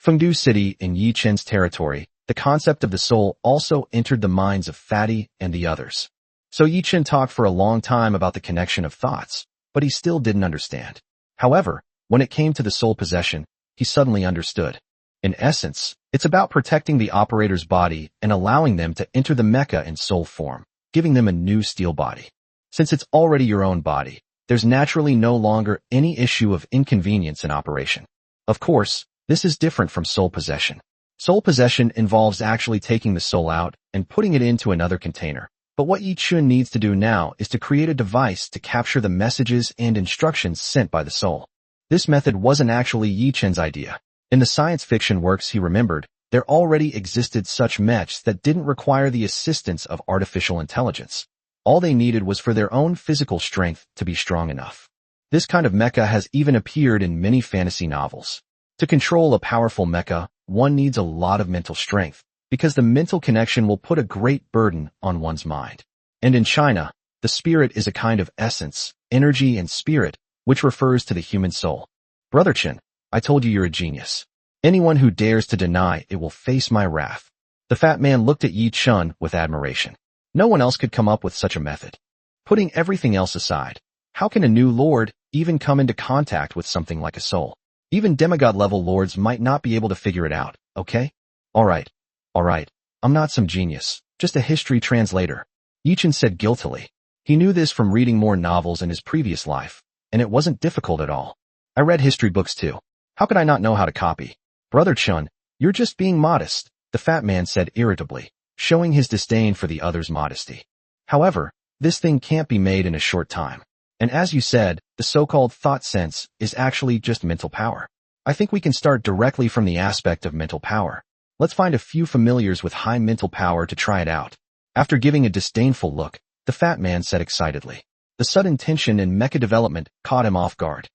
Fengdu City in Yi Chun's territory, the concept of the soul also entered the minds of Fatty and the others. So Yi Chun talked for a long time about the connection of thoughts, but he still didn't understand. However, when it came to the soul possession, he suddenly understood. In essence, it's about protecting the operator's body and allowing them to enter the mecha in soul form, giving them a new steel body. Since it's already your own body, there's naturally no longer any issue of inconvenience in operation. Of course, this is different from soul possession. Soul possession involves actually taking the soul out and putting it into another container. But what Yi Chun needs to do now is to create a device to capture the messages and instructions sent by the soul. This method wasn't actually Yi Chun's idea. In the science fiction works he remembered, there already existed such mechs that didn't require the assistance of artificial intelligence. All they needed was for their own physical strength to be strong enough. This kind of mecha has even appeared in many fantasy novels. To control a powerful mecha, one needs a lot of mental strength, because the mental connection will put a great burden on one's mind. And in China, the spirit is a kind of essence, energy and spirit, which refers to the human soul. Brother Chen, I told you you're a genius. Anyone who dares to deny it will face my wrath. The fat man looked at Yi Chun with admiration. No one else could come up with such a method. Putting everything else aside, how can a new lord even come into contact with something like a soul? Even demigod-level lords might not be able to figure it out, okay? Alright. I'm not some genius, just a history translator. Yi Chun said guiltily. He knew this from reading more novels in his previous life, and it wasn't difficult at all. I read history books too. How could I not know how to copy? Brother Chun, you're just being modest, the fat man said irritably, showing his disdain for the other's modesty. However, this thing can't be made in a short time. And as you said, the so-called thought sense is actually just mental power. I think we can start directly from the aspect of mental power. Let's find a few familiars with high mental power to try it out. After giving a disdainful look, the fat man said excitedly. The sudden tension in mecha development caught him off guard.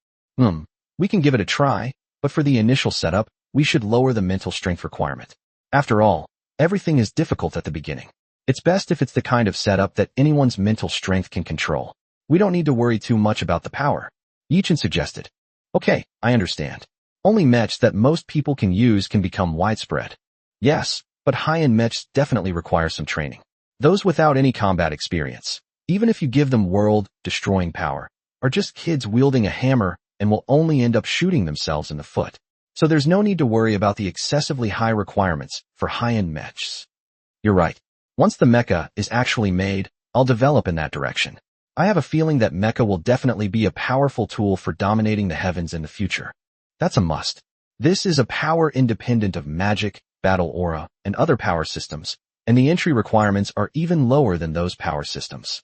We can give it a try, but for the initial setup, we should lower the mental strength requirement. After all, everything is difficult at the beginning. It's best if it's the kind of setup that anyone's mental strength can control. We don't need to worry too much about the power. Yi Chun suggested. Okay, I understand. Only mechs that most people can use can become widespread. Yes, but high-end mechs definitely require some training. Those without any combat experience, even if you give them world-destroying power, are just kids wielding a hammer and will only end up shooting themselves in the foot. So there's no need to worry about the excessively high requirements for high-end mechs. You're right. Once the mecha is actually made, I'll develop in that direction. I have a feeling that mecha will definitely be a powerful tool for dominating the heavens in the future. That's a must. This is a power independent of magic, battle aura, and other power systems, and the entry requirements are even lower than those power systems.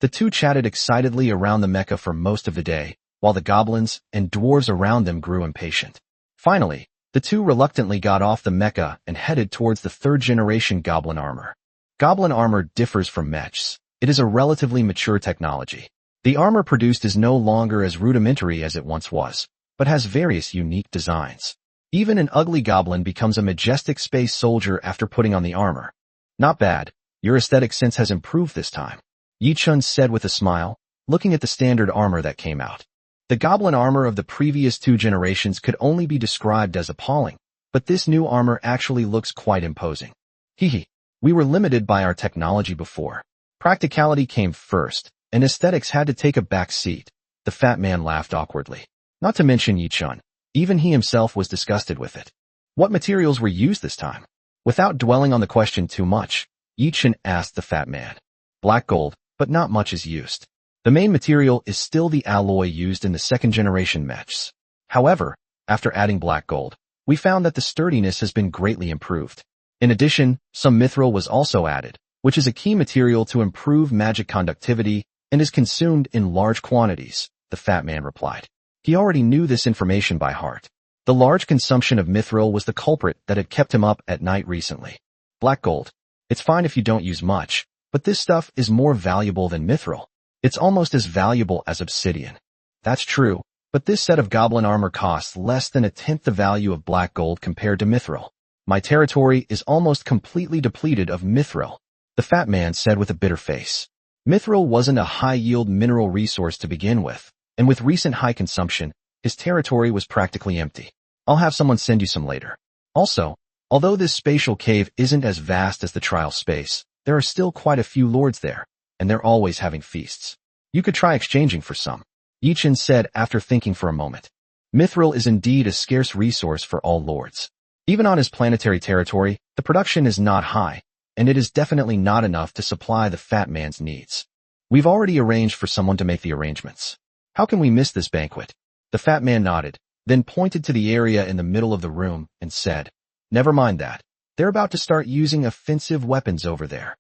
The two chatted excitedly around the mecha for most of the day, while the goblins and dwarves around them grew impatient. Finally, the two reluctantly got off the mecha and headed towards the third-generation goblin armor. Goblin armor differs from mechs. It is a relatively mature technology. The armor produced is no longer as rudimentary as it once was, but has various unique designs. Even an ugly goblin becomes a majestic space soldier after putting on the armor. Not bad. Your aesthetic sense has improved this time, Yi Chun said with a smile, looking at the standard armor that came out. The goblin armor of the previous two generations could only be described as appalling, but this new armor actually looks quite imposing. We were limited by our technology before. Practicality came first, and aesthetics had to take a back seat. The fat man laughed awkwardly. Not to mention Yi Chun. Even he himself was disgusted with it. What materials were used this time? Without dwelling on the question too much, Yi Chun asked the fat man. Black gold, but not much is used. The main material is still the alloy used in the second-generation mechs. However, after adding black gold, we found that the sturdiness has been greatly improved. In addition, some mithril was also added, which is a key material to improve magic conductivity and is consumed in large quantities, the fat man replied. He already knew this information by heart. The large consumption of mithril was the culprit that had kept him up at night recently. Black gold. It's fine if you don't use much, but this stuff is more valuable than mithril. It's almost as valuable as obsidian. That's true, but this set of goblin armor costs less than a tenth the value of black gold compared to mithril. My territory is almost completely depleted of mithril, the fat man said with a bitter face. Mithril wasn't a high-yield mineral resource to begin with, and with recent high consumption, his territory was practically empty. I'll have someone send you some later. Also, although this spatial cave isn't as vast as the trial space, there are still quite a few lords there, and they're always having feasts. You could try exchanging for some, Yi Chun said after thinking for a moment. Mithril is indeed a scarce resource for all lords. Even on his planetary territory, the production is not high, and it is definitely not enough to supply the fat man's needs. We've already arranged for someone to make the arrangements. How can we miss this banquet? The fat man nodded, then pointed to the area in the middle of the room and said, Never mind that. They're about to start using offensive weapons over there.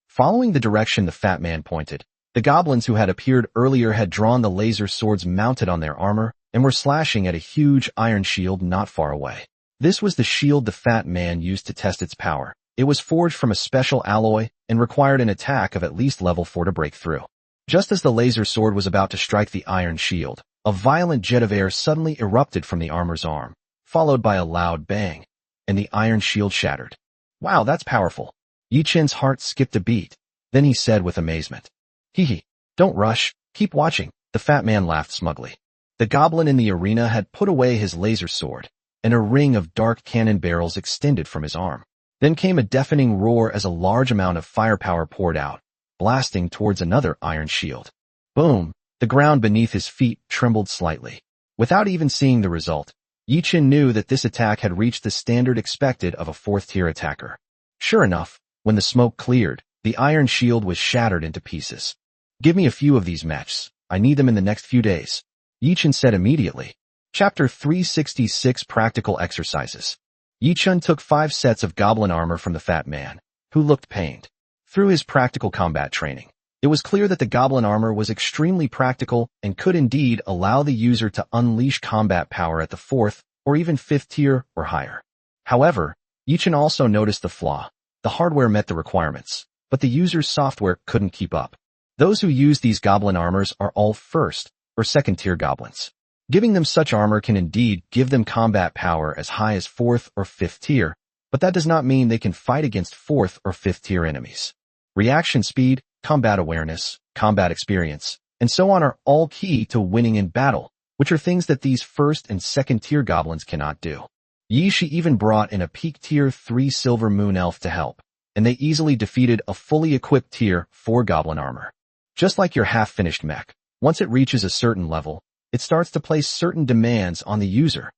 Following the direction the fat man pointed, the goblins who had appeared earlier had drawn the laser swords mounted on their armor and were slashing at a huge iron shield not far away. This was the shield the fat man used to test its power. It was forged from a special alloy and required an attack of at least level 4 to break through. Just as the laser sword was about to strike the iron shield, a violent jet of air suddenly erupted from the armor's arm, followed by a loud bang, and the iron shield shattered. Wow, that's powerful. Yi Chun's heart skipped a beat. Then he said with amazement. Don't rush, keep watching, the fat man laughed smugly. The goblin in the arena had put away his laser sword, and a ring of dark cannon barrels extended from his arm. Then came a deafening roar as a large amount of firepower poured out, blasting towards another iron shield. Boom! The ground beneath his feet trembled slightly. Without even seeing the result, Yichen knew that this attack had reached the standard expected of a fourth-tier attacker. Sure enough, when the smoke cleared, the iron shield was shattered into pieces. Give me a few of these mechs. I need them in the next few days, Yichen said immediately. Chapter 366 Practical Exercises. Yichen took 5 sets of goblin armor from the fat man, who looked pained. Through his practical combat training, it was clear that the goblin armor was extremely practical and could indeed allow the user to unleash combat power at the 4th or even 5th tier or higher. However, Yichen also noticed the flaw. The hardware met the requirements, but the user's software couldn't keep up. Those who use these goblin armors are all 1st or 2nd tier goblins. Giving them such armor can indeed give them combat power as high as 4th or 5th tier, but that does not mean they can fight against 4th or 5th tier enemies. Reaction speed, combat awareness, combat experience, and so on are all key to winning in battle, which are things that these 1st and 2nd tier goblins cannot do. Yi Shi even brought in a peak tier 3 silver moon elf to help, and they easily defeated a fully equipped tier 4 goblin armor. Just like your half-finished mech, once it reaches a certain level, it starts to place certain demands on the user.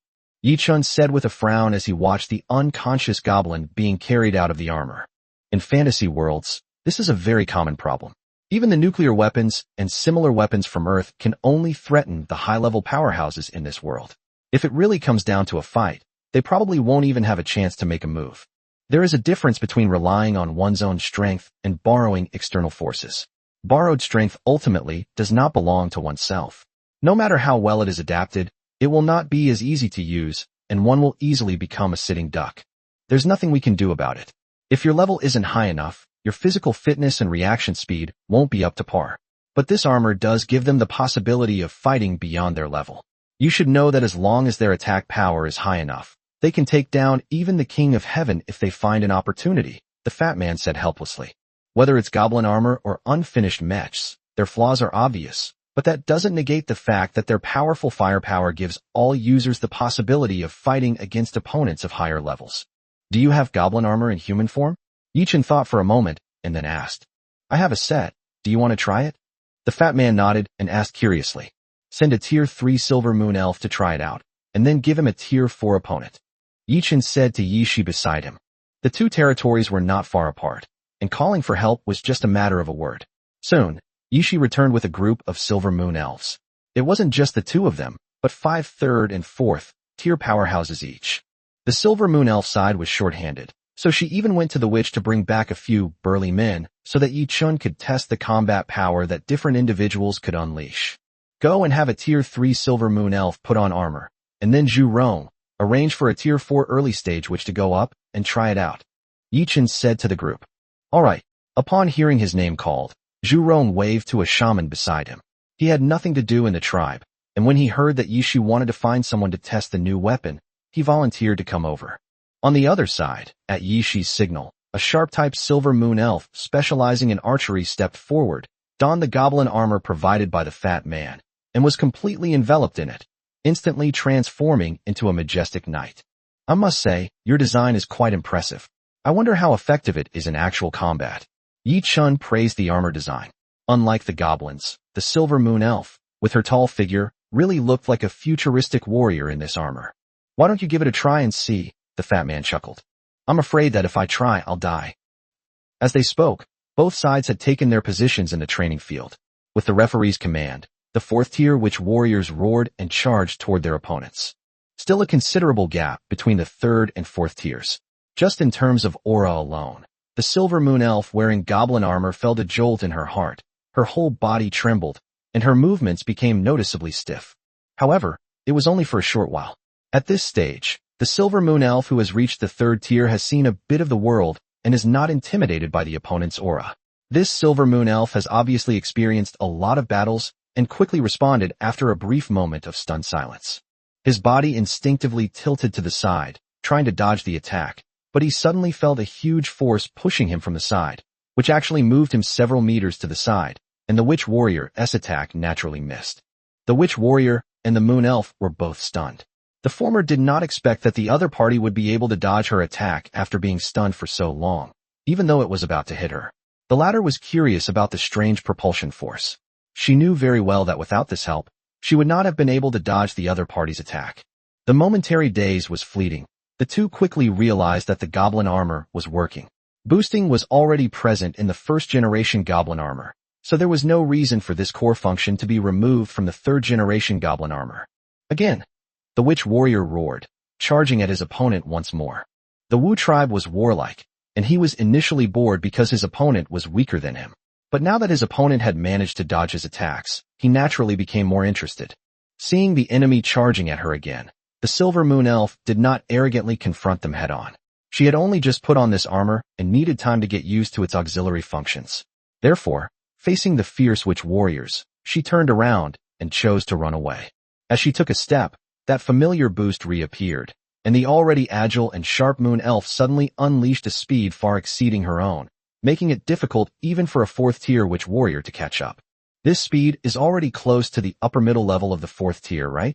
Yichen said with a frown as he watched the unconscious goblin being carried out of the armor. In fantasy worlds, this is a very common problem. Even the nuclear weapons and similar weapons from Earth can only threaten the high-level powerhouses in this world. If it really comes down to a fight, they probably won't even have a chance to make a move. There is a difference between relying on one's own strength and borrowing external forces. Borrowed strength ultimately does not belong to oneself. No matter how well it is adapted, it will not be as easy to use, and one will easily become a sitting duck. There's nothing we can do about it. If your level isn't high enough, your physical fitness and reaction speed won't be up to par. But this armor does give them the possibility of fighting beyond their level. You should know that as long as their attack power is high enough, they can take down even the King of Heaven if they find an opportunity, the fat man said helplessly. Whether it's goblin armor or unfinished mechs, their flaws are obvious. But that doesn't negate the fact that their powerful firepower gives all users the possibility of fighting against opponents of higher levels. Do you have goblin armor in human form? Yichen thought for a moment, and then asked. I have a set. Do you want to try it? The fat man nodded and asked curiously. Send a tier 3 silver moon elf to try it out, and then give him a tier 4 opponent. Yichen said to Yi Shi beside him. The two territories were not far apart, and calling for help was just a matter of a word. Soon, Yi Shi returned with a group of silver moon elves. It wasn't just the 2 of them, but 5 3rd and 4th tier powerhouses each. The silver moon elf side was short-handed, so she even went to the witch to bring back a few burly men so that Yichen could test the combat power that different individuals could unleash. Go and have a tier 3 silver moon elf put on armor, and then Zhu Rong, arrange for a tier 4 early stage witch to go up and try it out. Yichen said to the group. Alright. Upon hearing his name called, Zhu Rong waved to a shaman beside him. He had nothing to do in the tribe, and when he heard that Yi Shi wanted to find someone to test the new weapon, he volunteered to come over. On the other side, at Yi Shi's signal, a sharp-type silver moon elf specializing in archery stepped forward, donned the goblin armor provided by the fat man, and was completely enveloped in it, instantly transforming into a majestic knight. I must say, your design is quite impressive. I wonder how effective it is in actual combat. Yichen praised the armor design. Unlike the goblins, the silver moon elf, with her tall figure, really looked like a futuristic warrior in this armor. Why don't you give it a try and see? The fat man chuckled. I'm afraid that if I try, I'll die. As they spoke, both sides had taken their positions in the training field. With the referee's command, the 4th tier witch warriors roared and charged toward their opponents. Still a considerable gap between the 3rd and 4th tiers. Just in terms of aura alone, the silver moon elf wearing goblin armor felt a jolt in her heart, her whole body trembled, and her movements became noticeably stiff. However, it was only for a short while. At this stage, the silver moon elf who has reached the 3rd tier has seen a bit of the world and is not intimidated by the opponent's aura. This silver moon elf has obviously experienced a lot of battles and quickly responded after a brief moment of stunned silence. His body instinctively tilted to the side, trying to dodge the attack, but he suddenly felt a huge force pushing him from the side, which actually moved him several meters to the side, and the witch warrior's attack naturally missed. The witch warrior and the moon elf were both stunned. The The former did not expect that the other party would be able to dodge her attack after being stunned for so long, even though it was about to hit her. The latter was curious about the strange propulsion force. She knew very well that without this help, she would not have been able to dodge the other party's attack. The momentary daze was fleeting. The two quickly realized that the goblin armor was working. Boosting was already present in the first-generation goblin armor, so there was no reason for this core function to be removed from the third-generation goblin armor. Again, the witch warrior roared, charging at his opponent once more. The Wu tribe was warlike, and he was initially bored because his opponent was weaker than him. But now that his opponent had managed to dodge his attacks, he naturally became more interested. Seeing the enemy charging at her again, the Silver Moon Elf did not arrogantly confront them head-on. She had only just put on this armor and needed time to get used to its auxiliary functions. Therefore, facing the fierce witch warriors, she turned around and chose to run away. As she took a step, that familiar boost reappeared, and the already agile and sharp Moon Elf suddenly unleashed a speed far exceeding her own, making it difficult even for a fourth-tier witch warrior to catch up. This speed is already close to the upper middle level of the fourth tier, right?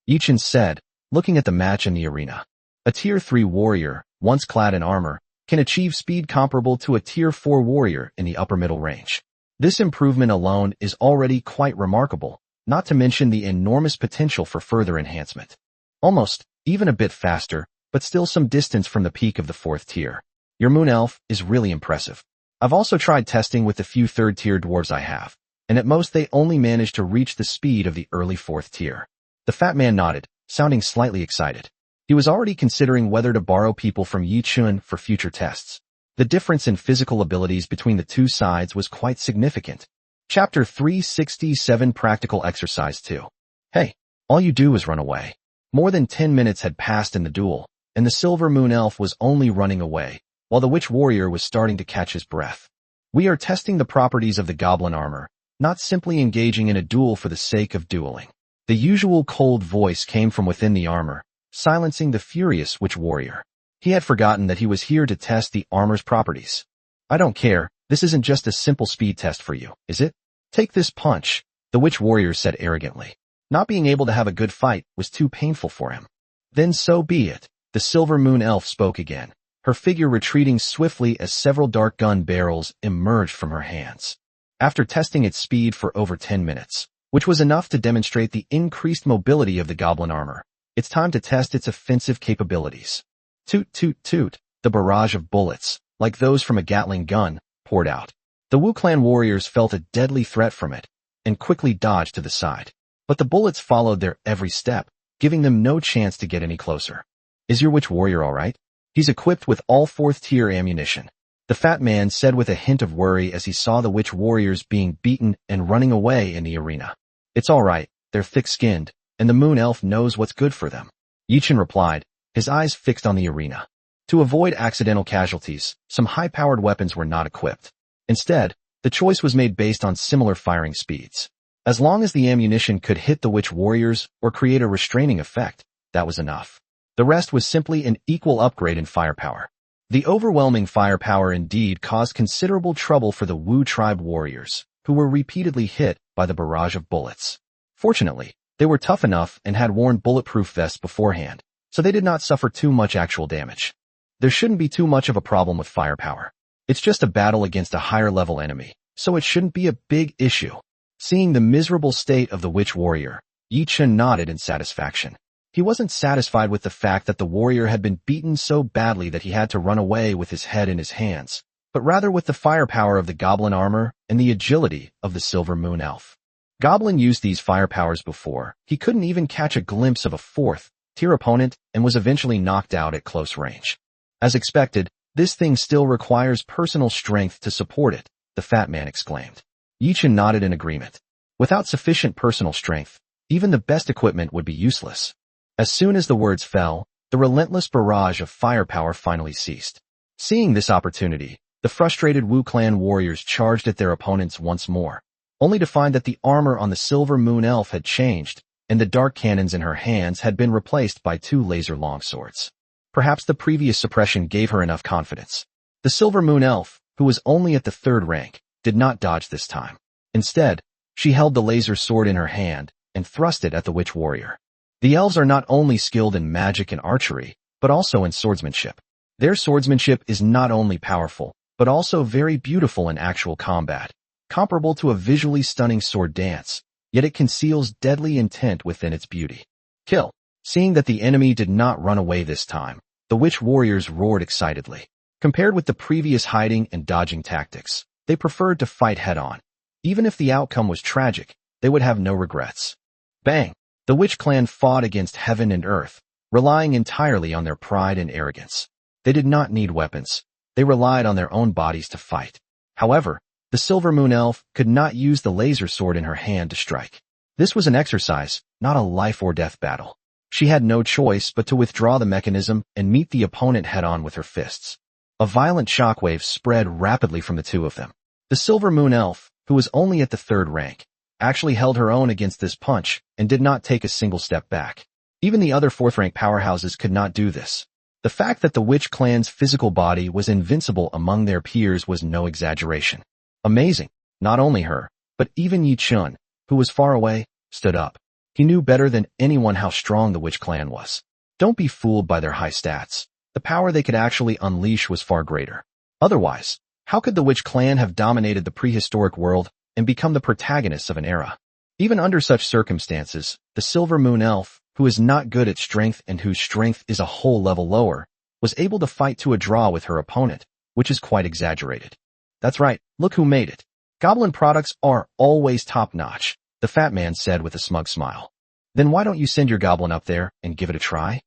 Yichin said, looking at the match in the arena. A Tier 3 warrior, once clad in armor, can achieve speed comparable to a Tier 4 warrior in the upper middle range. This improvement alone is already quite remarkable, not to mention the enormous potential for further enhancement. Almost, even a bit faster, but still some distance from the peak of the fourth tier. Your Moon Elf is really impressive. I've also tried testing with the few third-tier dwarves I have, and at most they only manage to reach the speed of the early fourth tier. The fat man nodded, sounding slightly excited. He was already considering whether to borrow people from Yi Chun for future tests. The difference in physical abilities between the two sides was quite significant. Chapter 367 Practical Exercise 2. Hey, all you do is run away. More than 10 minutes had passed in the duel, and the Silver Moon Elf was only running away, while the Witch Warrior was starting to catch his breath. We are testing the properties of the goblin armor, not simply engaging in a duel for the sake of dueling. The usual cold voice came from within the armor, silencing the furious Witch Warrior. He had forgotten that he was here to test the armor's properties. I don't care, this isn't just a simple speed test for you, is it? Take this punch, the Witch Warrior said arrogantly. Not being able to have a good fight was too painful for him. Then so be it, the Silver Moon Elf spoke again, her figure retreating swiftly as several dark gun barrels emerged from her hands. After testing its speed for over 10 minutes, which was enough to demonstrate the increased mobility of the goblin armor, it's time to test its offensive capabilities. Toot toot toot, the barrage of bullets, like those from a Gatling gun, poured out. The Wu Clan warriors felt a deadly threat from it, and quickly dodged to the side. But the bullets followed their every step, giving them no chance to get any closer. Is your Witch Warrior alright? He's equipped with all fourth-tier ammunition, the fat man said with a hint of worry as he saw the Witch Warriors being beaten and running away in the arena. It's alright, they're thick-skinned, and the Moon Elf knows what's good for them. Yichin replied, his eyes fixed on the arena. To avoid accidental casualties, some high-powered weapons were not equipped. Instead, the choice was made based on similar firing speeds. As long as the ammunition could hit the Witch Warriors or create a restraining effect, that was enough. The rest was simply an equal upgrade in firepower. The overwhelming firepower indeed caused considerable trouble for the Wu tribe warriors, who were repeatedly hit by the barrage of bullets. Fortunately, they were tough enough and had worn bulletproof vests beforehand, so they did not suffer too much actual damage. There shouldn't be too much of a problem with firepower. It's just a battle against a higher-level enemy, so it shouldn't be a big issue. Seeing the miserable state of the Witch Warrior, Yi Chun nodded in satisfaction. He wasn't satisfied with the fact that the warrior had been beaten so badly that he had to run away with his head in his hands, but rather with the firepower of the goblin armor and the agility of the Silver Moon Elf. Goblin used these firepowers before. He couldn't even catch a glimpse of a fourth-tier opponent and was eventually knocked out at close range. As expected, this thing still requires personal strength to support it, the fat man exclaimed. Yichin nodded in agreement. Without sufficient personal strength, even the best equipment would be useless. As soon as the words fell, the relentless barrage of firepower finally ceased. Seeing this opportunity, the frustrated Wu Clan warriors charged at their opponents once more, only to find that the armor on the Silver Moon Elf had changed, and the dark cannons in her hands had been replaced by 2 laser longswords. Perhaps the previous suppression gave her enough confidence. The Silver Moon Elf, who was only at the 3rd rank, did not dodge this time. Instead, she held the laser sword in her hand and thrust it at the Witch Warrior. The elves are not only skilled in magic and archery, but also in swordsmanship. Their swordsmanship is not only powerful, but also very beautiful in actual combat, comparable to a visually stunning sword dance, yet it conceals deadly intent within its beauty. Kill. Seeing that the enemy did not run away this time, the witch warriors roared excitedly. Compared with the previous hiding and dodging tactics, they preferred to fight head-on. Even if the outcome was tragic, they would have no regrets. Bang! The witch clan fought against heaven and earth, relying entirely on their pride and arrogance. They did not need weapons. They relied on their own bodies to fight. However, the Silver Moon Elf could not use the laser sword in her hand to strike. This was an exercise, not a life-or-death battle. She had no choice but to withdraw the mechanism and meet the opponent head-on with her fists. A violent shockwave spread rapidly from the two of them. The Silver Moon Elf, who was only at the 3rd rank, actually held her own against this punch and did not take a single step back. Even the other 4th-rank powerhouses could not do this. The fact that the witch clan's physical body was invincible among their peers was no exaggeration. Amazing. Not only her, but even Yi Chun, who was far away, stood up. He knew better than anyone how strong the witch clan was. Don't be fooled by their high stats. The power they could actually unleash was far greater. Otherwise, how could the witch clan have dominated the prehistoric world and become the protagonists of an era? Even under such circumstances, the Silver Moon Elf, who is not good at strength and whose strength is a whole level lower, was able to fight to a draw with her opponent, which is quite exaggerated. That's right, look who made it. Goblin products are always top-notch, the fat man said with a smug smile. Then why don't you send your goblin up there and give it a try?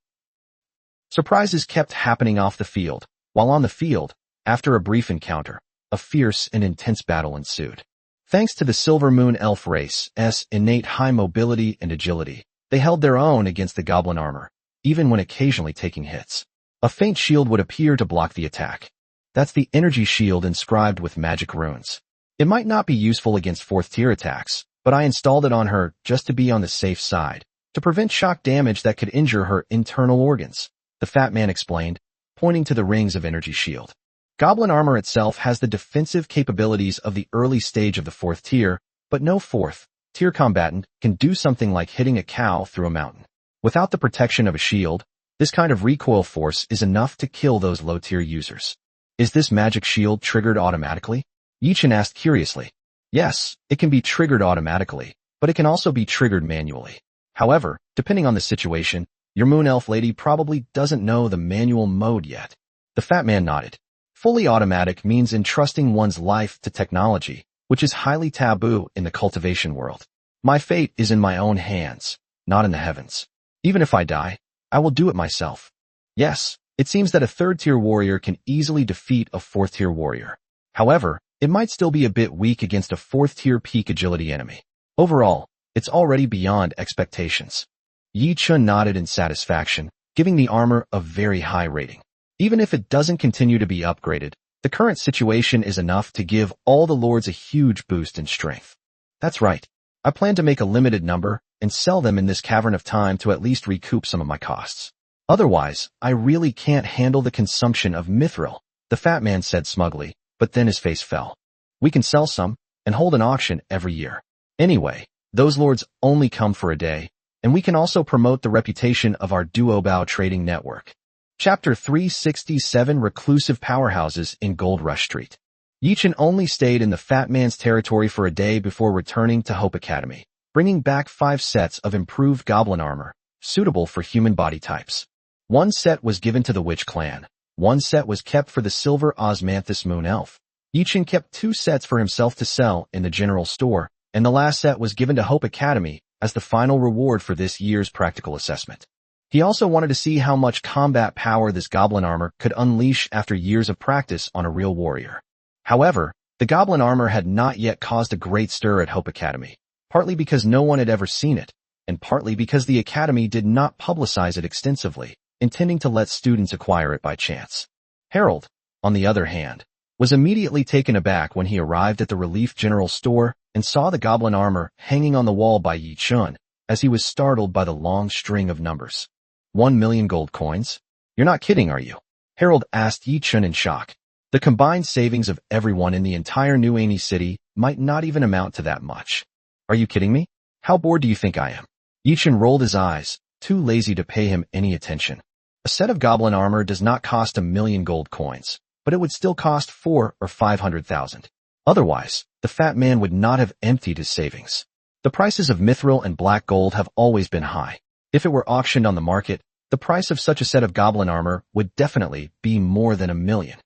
Surprises kept happening off the field. While on the field, after a brief encounter, a fierce and intense battle ensued. Thanks to the Silver Moon Elf race's innate high mobility and agility, they held their own against the goblin armor, even when occasionally taking hits. A faint shield would appear to block the attack. That's the energy shield inscribed with magic runes. It might not be useful against 4th-tier attacks, but I installed it on her just to be on the safe side, to prevent shock damage that could injure her internal organs, the fat man explained, pointing to the rings of energy shield. Goblin armor itself has the defensive capabilities of the early stage of the 4th tier, but no 4th-tier combatant can do something like hitting a cow through a mountain. Without the protection of a shield, this kind of recoil force is enough to kill those low-tier users. Is this magic shield triggered automatically? Yichin asked curiously. Yes, it can be triggered automatically, but it can also be triggered manually. However, depending on the situation, your Moon Elf lady probably doesn't know the manual mode yet. The fat man nodded. Fully automatic means entrusting one's life to technology, which is highly taboo in the cultivation world. My fate is in my own hands, not in the heavens. Even if I die, I will do it myself. Yes, it seems that a 3rd-tier warrior can easily defeat a 4th-tier warrior. However, it might still be a bit weak against a 4th-tier peak agility enemy. Overall, it's already beyond expectations. Yi Chun nodded in satisfaction, giving the armor a very high rating. Even if it doesn't continue to be upgraded, the current situation is enough to give all the lords a huge boost in strength. That's right. I plan to make a limited number and sell them in this cavern of time to at least recoup some of my costs. Otherwise, I really can't handle the consumption of mithril, the fat man said smugly, but then his face fell. We can sell some and hold an auction every year. Anyway, those lords only come for a day, and we can also promote the reputation of our Duobao trading network. Chapter 367 Reclusive Powerhouses in Gold Rush Street. Yichin only stayed in the fat man's territory for a day before returning to Hope Academy, bringing back 5 sets of improved goblin armor, suitable for human body types. 1 set was given to the Witch Clan. 1 set was kept for the Silver Osmanthus Moon Elf. Yichin kept 2 sets for himself to sell in the general store, and the last set was given to Hope Academy as the final reward for this year's practical assessment. He also wanted to see how much combat power this goblin armor could unleash after years of practice on a real warrior. However, the goblin armor had not yet caused a great stir at Hope Academy, partly because no one had ever seen it, and partly because the academy did not publicize it extensively, intending to let students acquire it by chance. Harold, on the other hand, was immediately taken aback when he arrived at the Relief General Store and saw the goblin armor hanging on the wall by Yi Chun, as he was startled by the long string of numbers. 1 million gold coins? You're not kidding, are you? Harold asked Yi Chun in shock. The combined savings of everyone in the entire New Amy City might not even amount to that much. Are you kidding me? How bored do you think I am? Yi Chun rolled his eyes, too lazy to pay him any attention. A set of goblin armor does not cost 1,000,000 gold coins, but it would still cost 4 or 500,000. Otherwise, the fat man would not have emptied his savings. The prices of mithril and black gold have always been high. If it were auctioned on the market, the price of such a set of goblin armor would definitely be more than 1,000,000.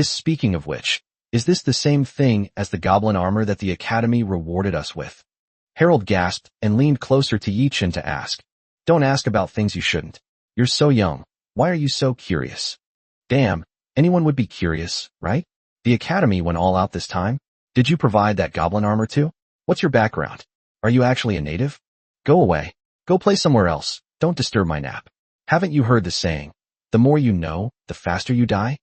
Speaking of which, is this the same thing as the goblin armor that the Academy rewarded us with? Harold gasped and leaned closer to Yi-chan to ask. Don't ask about things you shouldn't. You're so young. Why are you so curious? Damn, anyone would be curious, right? The Academy went all out this time. Did you provide that goblin armor too? What's your background? Are you actually a native? Go away. Go play somewhere else. Don't disturb my nap. Haven't you heard the saying, the more you know, the faster you die?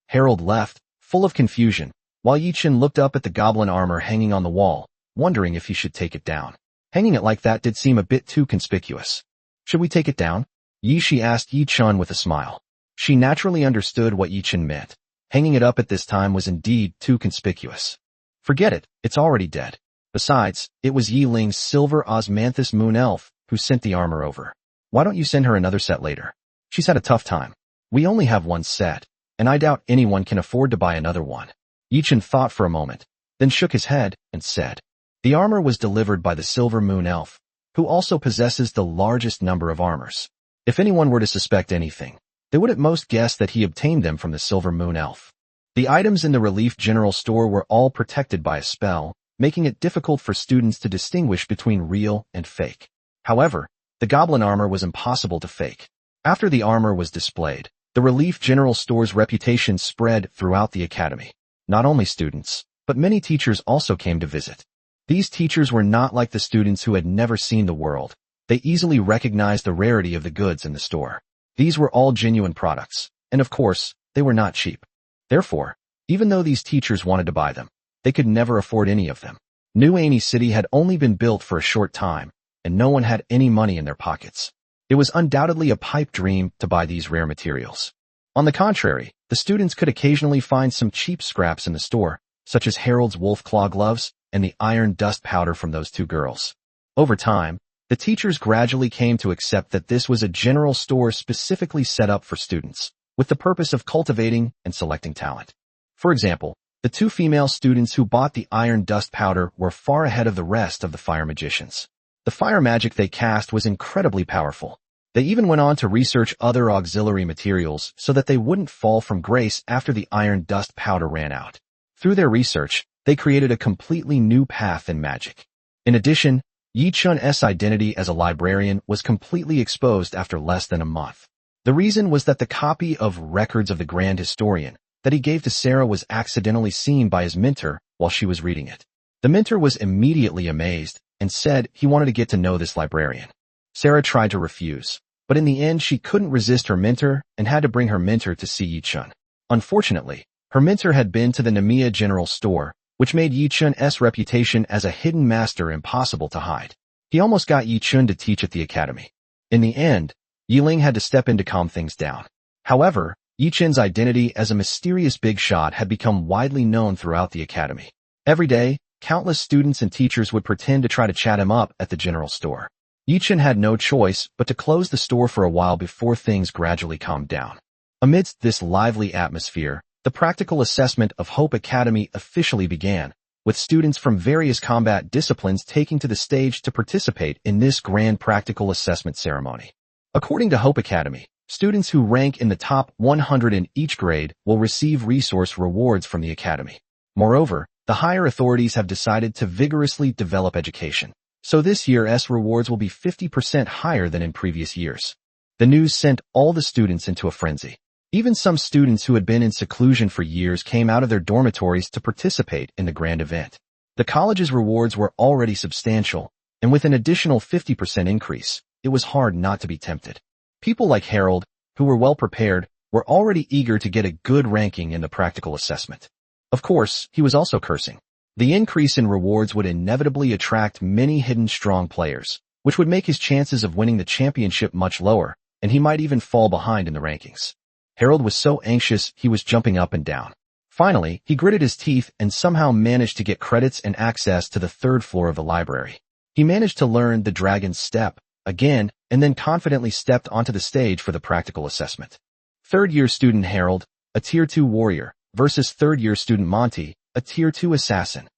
Harold left, full of confusion, while Yi-chan looked up at the goblin armor hanging on the wall, wondering if he should take it down. Hanging it like that did seem a bit too conspicuous. Should we take it down? Yi-shi asked Yi-chan with a smile. She naturally understood what Yi-chan meant. Hanging it up at this time was indeed too conspicuous. Forget it, it's already dead. Besides, it was Yi-ling's silver osmanthus moon elf who sent the armor over. Why don't you send her another set later? She's had a tough time. We only have one set, and I doubt anyone can afford to buy another one. Yi-chan thought for a moment, then shook his head and said, the armor was delivered by the silver moon elf, who also possesses the largest number of armors. If anyone were to suspect anything, they would at most guess that he obtained them from the silver moon elf. The items in the Relief General Store were all protected by a spell, making it difficult for students to distinguish between real and fake. However, the goblin armor was impossible to fake. After the armor was displayed, the Relief General Store's reputation spread throughout the Academy. Not only students, but many teachers also came to visit. These teachers were not like the students who had never seen the world. They easily recognized the rarity of the goods in the store. These were all genuine products, and of course, they were not cheap. Therefore, even though these teachers wanted to buy them, they could never afford any of them. New Annie City had only been built for a short time, and no one had any money in their pockets. It was undoubtedly a pipe dream to buy these rare materials. On the contrary, the students could occasionally find some cheap scraps in the store, such as Harold's wolf claw gloves and the iron dust powder from those two girls. Over time, the teachers gradually came to accept that this was a general store specifically set up for students, with the purpose of cultivating and selecting talent. For example, the two female students who bought the iron dust powder were far ahead of the rest of the fire magicians. The fire magic they cast was incredibly powerful. They even went on to research other auxiliary materials so that they wouldn't fall from grace after the iron dust powder ran out. Through their research, they created a completely new path in magic. In addition, Yi-chan's identity as a librarian was completely exposed after less than a month. The reason was that the copy of Records of the Grand Historian that he gave to Sarah was accidentally seen by his mentor while she was reading it. The mentor was immediately amazed and said he wanted to get to know this librarian. Sarah tried to refuse, but in the end she couldn't resist her mentor and had to bring her mentor to see Yi-chan. Unfortunately, her mentor had been to the Namiya General Store, which made Yi-chan's reputation as a hidden master impossible to hide. He almost got Yi-chan to teach at the academy. In the end, Yi-ling had to step in to calm things down. However, Yi-chan's identity as a mysterious big shot had become widely known throughout the academy. Every day, countless students and teachers would pretend to try to chat him up at the general store. Yi-chan had no choice but to close the store for a while before things gradually calmed down. Amidst this lively atmosphere, the practical assessment of Hope Academy officially began, with students from various combat disciplines taking to the stage to participate in this grand practical assessment ceremony. According to Hope Academy, students who rank in the top 100 in each grade will receive resource rewards from the academy. Moreover, the higher authorities have decided to vigorously develop education, so this year's rewards will be 50% higher than in previous years. The news sent all the students into a frenzy. Even some students who had been in seclusion for years came out of their dormitories to participate in the grand event. The college's rewards were already substantial, and with an additional 50% increase, it was hard not to be tempted. People like Harold, who were well prepared, were already eager to get a good ranking in the practical assessment. Of course, he was also cursing. The increase in rewards would inevitably attract many hidden strong players, which would make his chances of winning the championship much lower, and he might even fall behind in the rankings. Harold was so anxious he was jumping up and down. Finally, he gritted his teeth and somehow managed to get credits and access to the third floor of the library. He managed to learn the Dragon's Step. Again, and then confidently stepped onto the stage for the practical assessment. Third-year student Harold, a Tier 2 warrior, versus third-year student Monty, a Tier 2 assassin.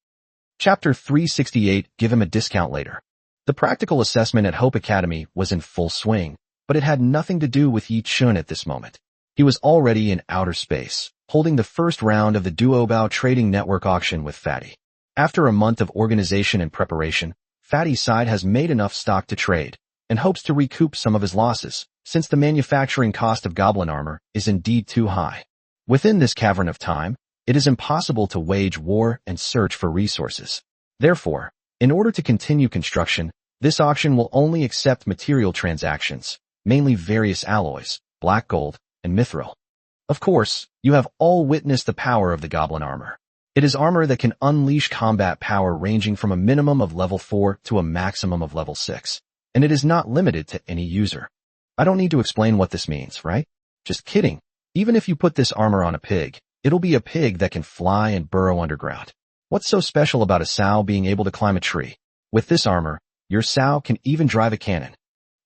Chapter 368, Give him a discount later. The practical assessment at Hope Academy was in full swing, but it had nothing to do with Yi Chun at this moment. He was already in outer space, holding the first round of the Duobao Trading Network auction with Fatty. After a month of organization and preparation, Fatty's side has made enough stock to trade, and hopes to recoup some of his losses, since the manufacturing cost of goblin armor is indeed too high. Within this cavern of time, it is impossible to wage war and search for resources. Therefore, in order to continue construction, this auction will only accept material transactions, mainly various alloys, black gold, and mithril. Of course, you have all witnessed the power of the goblin armor. It is armor that can unleash combat power ranging from a minimum of level 4 to a maximum of level 6, and it is not limited to any user. I don't need to explain what this means, right? Just kidding. Even if you put this armor on a pig, it'll be a pig that can fly and burrow underground. What's so special about a sow being able to climb a tree? With this armor, your sow can even drive a cannon.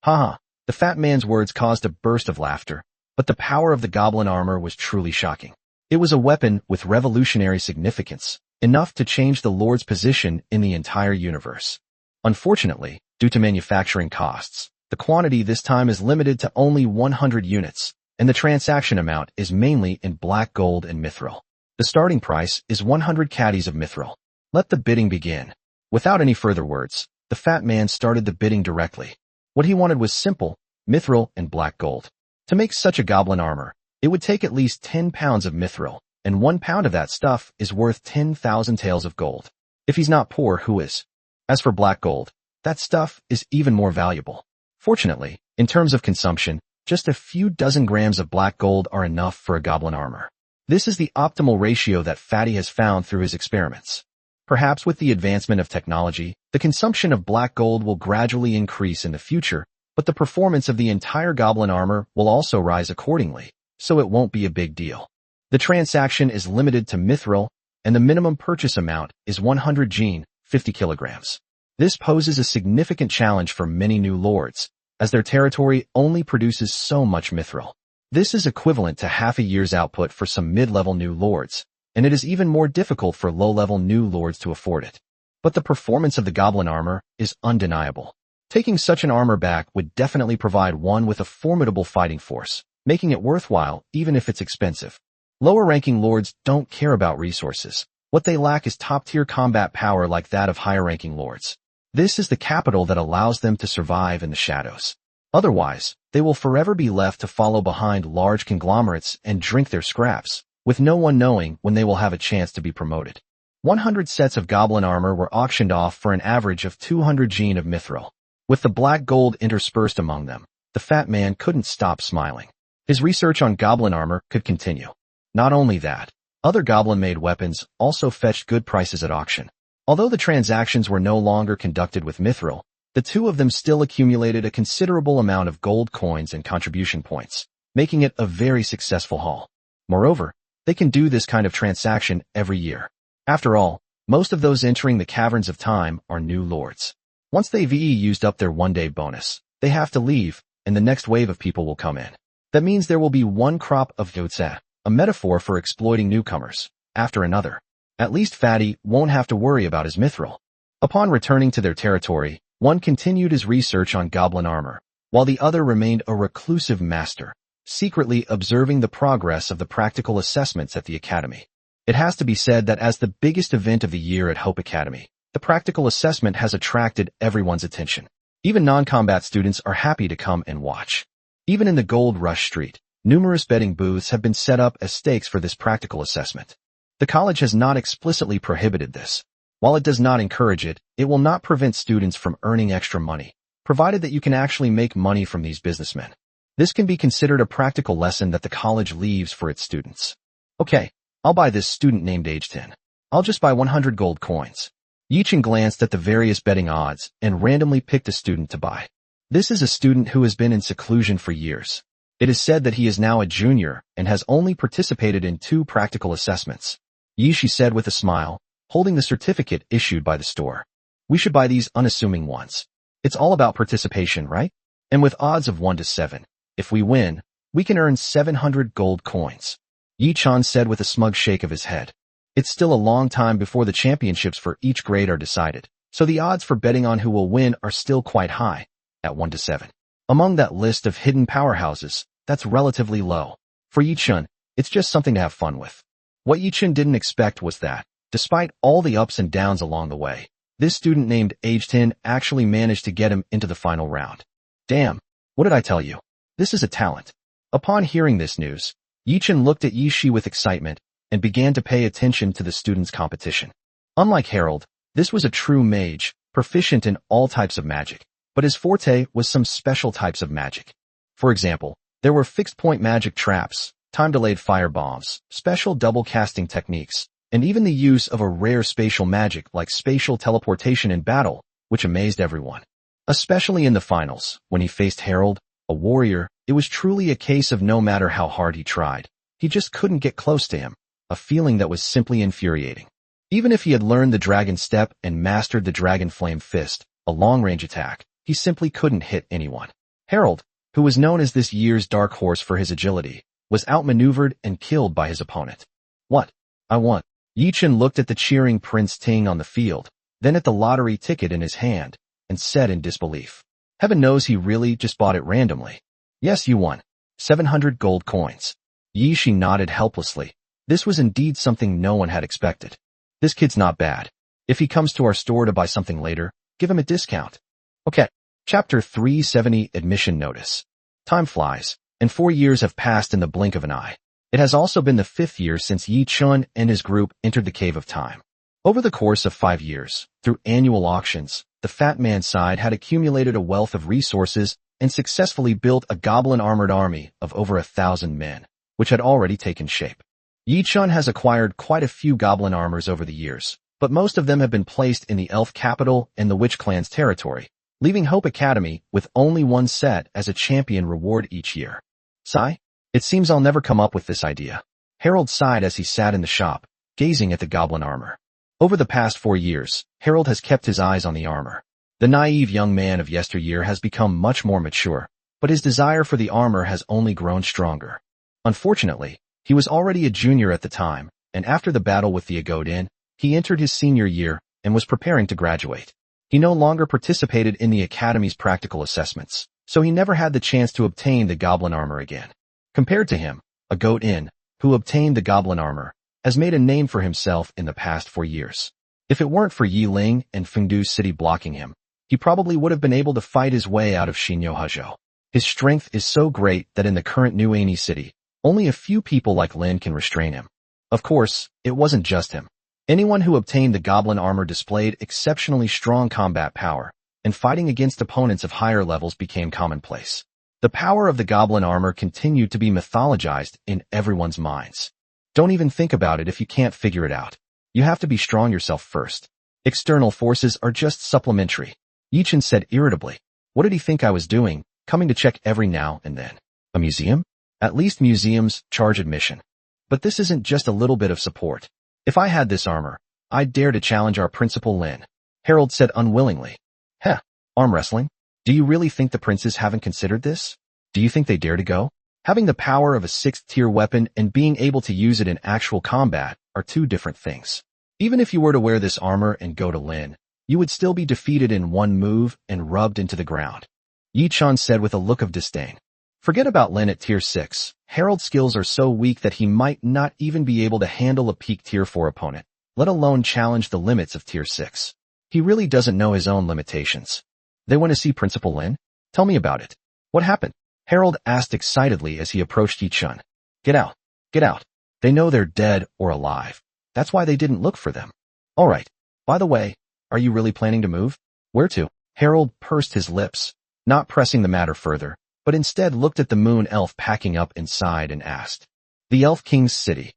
Haha, the fat man's words caused a burst of laughter, but the power of the goblin armor was truly shocking. It was a weapon with revolutionary significance, enough to change the Lord's position in the entire universe. Unfortunately, due to manufacturing costs, the quantity this time is limited to only 100 units, and the transaction amount is mainly in black gold and mithril. The starting price is 100 caddies of mithril. Let the bidding begin. Without any further words, the fat man started the bidding directly. What he wanted was simple, mithril and black gold. To make such a goblin armor, it would take at least 10 pounds of mithril, and 1 pound of that stuff is worth 10,000 taels of gold. If he's not poor, who is? As for black gold, that stuff is even more valuable. Fortunately, in terms of consumption, just a few dozen grams of black gold are enough for a goblin armor. This is the optimal ratio that Fatty has found through his experiments. Perhaps with the advancement of technology, the consumption of black gold will gradually increase in the future, but the performance of the entire goblin armor will also rise accordingly, so it won't be a big deal. The transaction is limited to mithril, and the minimum purchase amount is 100 gene, 50 kilograms. This poses a significant challenge for many new lords, as their territory only produces so much mithril. This is equivalent to half a year's output for some mid-level new lords, and it is even more difficult for low-level new lords to afford it. But the performance of the goblin armor is undeniable. Taking such an armor back would definitely provide one with a formidable fighting force, making it worthwhile even if it's expensive. Lower-ranking lords don't care about resources. What they lack is top-tier combat power like that of higher-ranking lords. This is the capital that allows them to survive in the shadows. Otherwise, they will forever be left to follow behind large conglomerates and drink their scraps, with no one knowing when they will have a chance to be promoted. 100 sets of goblin armor were auctioned off for an average of 200 gene of mithril. With the black gold interspersed among them, the fat man couldn't stop smiling. His research on goblin armor could continue. Not only that, other goblin-made weapons also fetched good prices at auction. Although the transactions were no longer conducted with mithril, the two of them still accumulated a considerable amount of gold coins and contribution points, making it a very successful haul. Moreover, they can do this kind of transaction every year. After all, most of those entering the caverns of time are new lords. Once they've used up their one-day bonus, they have to leave, and the next wave of people will come in. That means there will be one crop of Yotze, a metaphor for exploiting newcomers, after another. At least Fatty won't have to worry about his mithril. Upon returning to their territory, one continued his research on goblin armor, while the other remained a reclusive master, secretly observing the progress of the practical assessments at the academy. It has to be said that as the biggest event of the year at Hope Academy, the practical assessment has attracted everyone's attention. Even non-combat students are happy to come and watch. Even in the Gold Rush Street, numerous betting booths have been set up as stakes for this practical assessment. The college has not explicitly prohibited this. While it does not encourage it, it will not prevent students from earning extra money, provided that you can actually make money from these businessmen. This can be considered a practical lesson that the college leaves for its students. Okay, I'll buy this student named Age 10. I'll just buy 100 gold coins. Yichen glanced at the various betting odds and randomly picked a student to buy. This is a student who has been in seclusion for years. It is said that he is now a junior and has only participated in 2 practical assessments. Yishi said with a smile, holding the certificate issued by the store. We should buy these unassuming ones. It's all about participation, right? And with odds of 1 to 7, if we win, we can earn 700 gold coins. Yi-chan said with a smug shake of his head. It's still a long time before the championships for each grade are decided, so the odds for betting on who will win are still quite high, at 1 to 7. Among that list of hidden powerhouses, that's relatively low. For Yi-chan, it's just something to have fun with. What Yi-chan didn't expect was that, despite all the ups and downs along the way, this student named Aged actually managed to get him into the final round. Damn, what did I tell you? This is a talent. Upon hearing this news, Yi-chan looked at Yi-shi with excitement and began to pay attention to the students' competition. Unlike Harold, this was a true mage, proficient in all types of magic, but his forte was some special types of magic. For example, there were fixed-point magic traps, time-delayed fire bombs, special double-casting techniques, and even the use of a rare spatial magic like spatial teleportation in battle, which amazed everyone. Especially in the finals, when he faced Harold, a warrior, it was truly a case of no matter how hard he tried, he just couldn't get close to him, a feeling that was simply infuriating. Even if he had learned the Dragon Step and mastered the Dragon Flame Fist, a long-range attack, he simply couldn't hit anyone. Harold, who was known as this year's dark horse for his agility, was outmaneuvered and killed by his opponent. What? I won. Yi-chan looked at the cheering Prince Ting on the field, then at the lottery ticket in his hand, and said in disbelief. Heaven knows he really just bought it randomly. Yes, you won. 700 gold coins. Yi-shi nodded helplessly. This was indeed something no one had expected. This kid's not bad. If he comes to our store to buy something later, give him a discount. Okay. Chapter 370 Admission Notice. Time flies, and 4 years have passed in the blink of an eye. It has also been the 5th year since Yi-chan and his group entered the Cave of Time. Over the course of 5 years, through annual auctions, the Fat Man side had accumulated a wealth of resources and successfully built a goblin-armored army of over 1,000 men, which had already taken shape. Yi-chan has acquired quite a few goblin armors over the years, but most of them have been placed in the Elf Capital and the Witch Clan's territory, leaving Hope Academy with only one set as a champion reward each year. Sigh? It seems I'll never come up with this idea. Harold sighed as he sat in the shop, gazing at the goblin armor. Over the past 4 years, Harold has kept his eyes on the armor. The naive young man of yesteryear has become much more mature, but his desire for the armor has only grown stronger. Unfortunately, he was already a junior at the time, and after the battle with the Agodin, he entered his senior year and was preparing to graduate. He no longer participated in the Academy's practical assessments, so he never had the chance to obtain the goblin armor again. Compared to him, Agodin, who obtained the goblin armor, has made a name for himself in the past 4 years. If it weren't for Yi Ling and Fengdu City blocking him, he probably would have been able to fight his way out of Shinyo-Hajo. His strength is so great that in the current New Ani city, only a few people like Lin can restrain him. Of course, it wasn't just him. Anyone who obtained the goblin armor displayed exceptionally strong combat power, and fighting against opponents of higher levels became commonplace. The power of the goblin armor continued to be mythologized in everyone's minds. Don't even think about it if you can't figure it out. You have to be strong yourself first. External forces are just supplementary. Yi-chan said irritably. What did he think I was doing, coming to check every now and then? A museum? At least museums charge admission. But this isn't just a little bit of support. If I had this armor, I'd dare to challenge our principal Lin. Harold said unwillingly. Heh, arm wrestling? Do you really think the princes haven't considered this? Do you think they dare to go? Having the power of a 6th-tier weapon and being able to use it in actual combat are 2 different things. Even if you were to wear this armor and go to Lin, you would still be defeated in one move and rubbed into the ground. Yi-chan said with a look of disdain. Forget about Lin at tier 6. Harold's skills are so weak that he might not even be able to handle a peak tier 4 opponent, let alone challenge the limits of tier 6. He really doesn't know his own limitations. They want to see Principal Lin? Tell me about it. What happened? Harold asked excitedly as he approached Yi-chan. Get out. Get out. They know they're dead or alive. That's why they didn't look for them. All right. By the way, are you really planning to move? Where to? Harold pursed his lips, not pressing the matter further, but instead looked at the moon elf packing up inside and asked. The Elf King's city.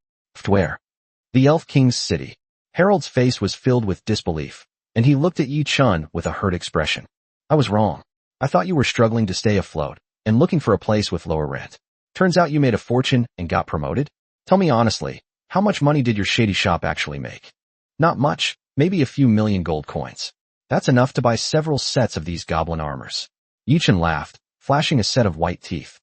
Where? The Elf King's city. Harold's face was filled with disbelief, and he looked at Yi-chan with a hurt expression. I was wrong. I thought you were struggling to stay afloat and looking for a place with lower rent. Turns out you made a fortune and got promoted? Tell me honestly, how much money did your shady shop actually make? Not much, maybe a few million gold coins. That's enough to buy several sets of these goblin armors. Yi-chan laughed, flashing a set of white teeth.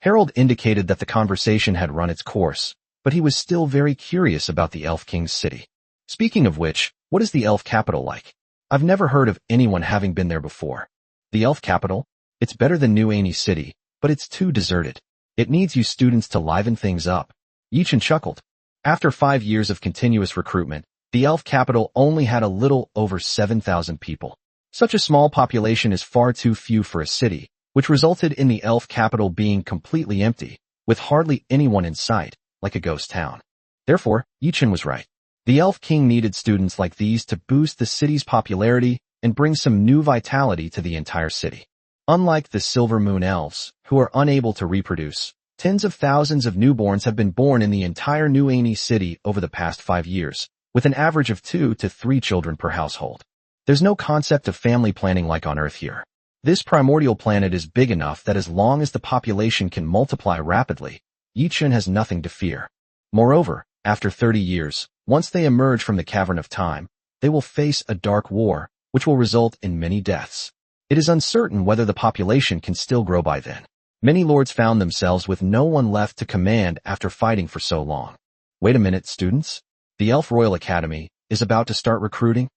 Harold indicated that the conversation had run its course, but he was still very curious about the Elf King's city. Speaking of which, what is the elf capital like? I've never heard of anyone having been there before. The elf capital? It's better than New Annie City, but it's too deserted. It needs you students to liven things up. Yichin chuckled. After 5 years of continuous recruitment, the elf capital only had a little over 7,000 people. Such a small population is far too few for a city, which resulted in the elf capital being completely empty, with hardly anyone in sight, like a ghost town. Therefore, Yichin was right. The Elf King needed students like these to boost the city's popularity and bring some new vitality to the entire city. Unlike the Silver Moon Elves, who are unable to reproduce, tens of thousands of newborns have been born in the entire New Annie City over the past 5 years, with an average of 2 to 3 children per household. There's no concept of family planning like on Earth here. This primordial planet is big enough that as long as the population can multiply rapidly, Yichin has nothing to fear. Moreover, after 30 years, once they emerge from the cavern of time, they will face a dark war, which will result in many deaths. It is uncertain whether the population can still grow by then. Many lords found themselves with no one left to command after fighting for so long. Wait a minute, students. The Elf Royal Academy is about to start recruiting?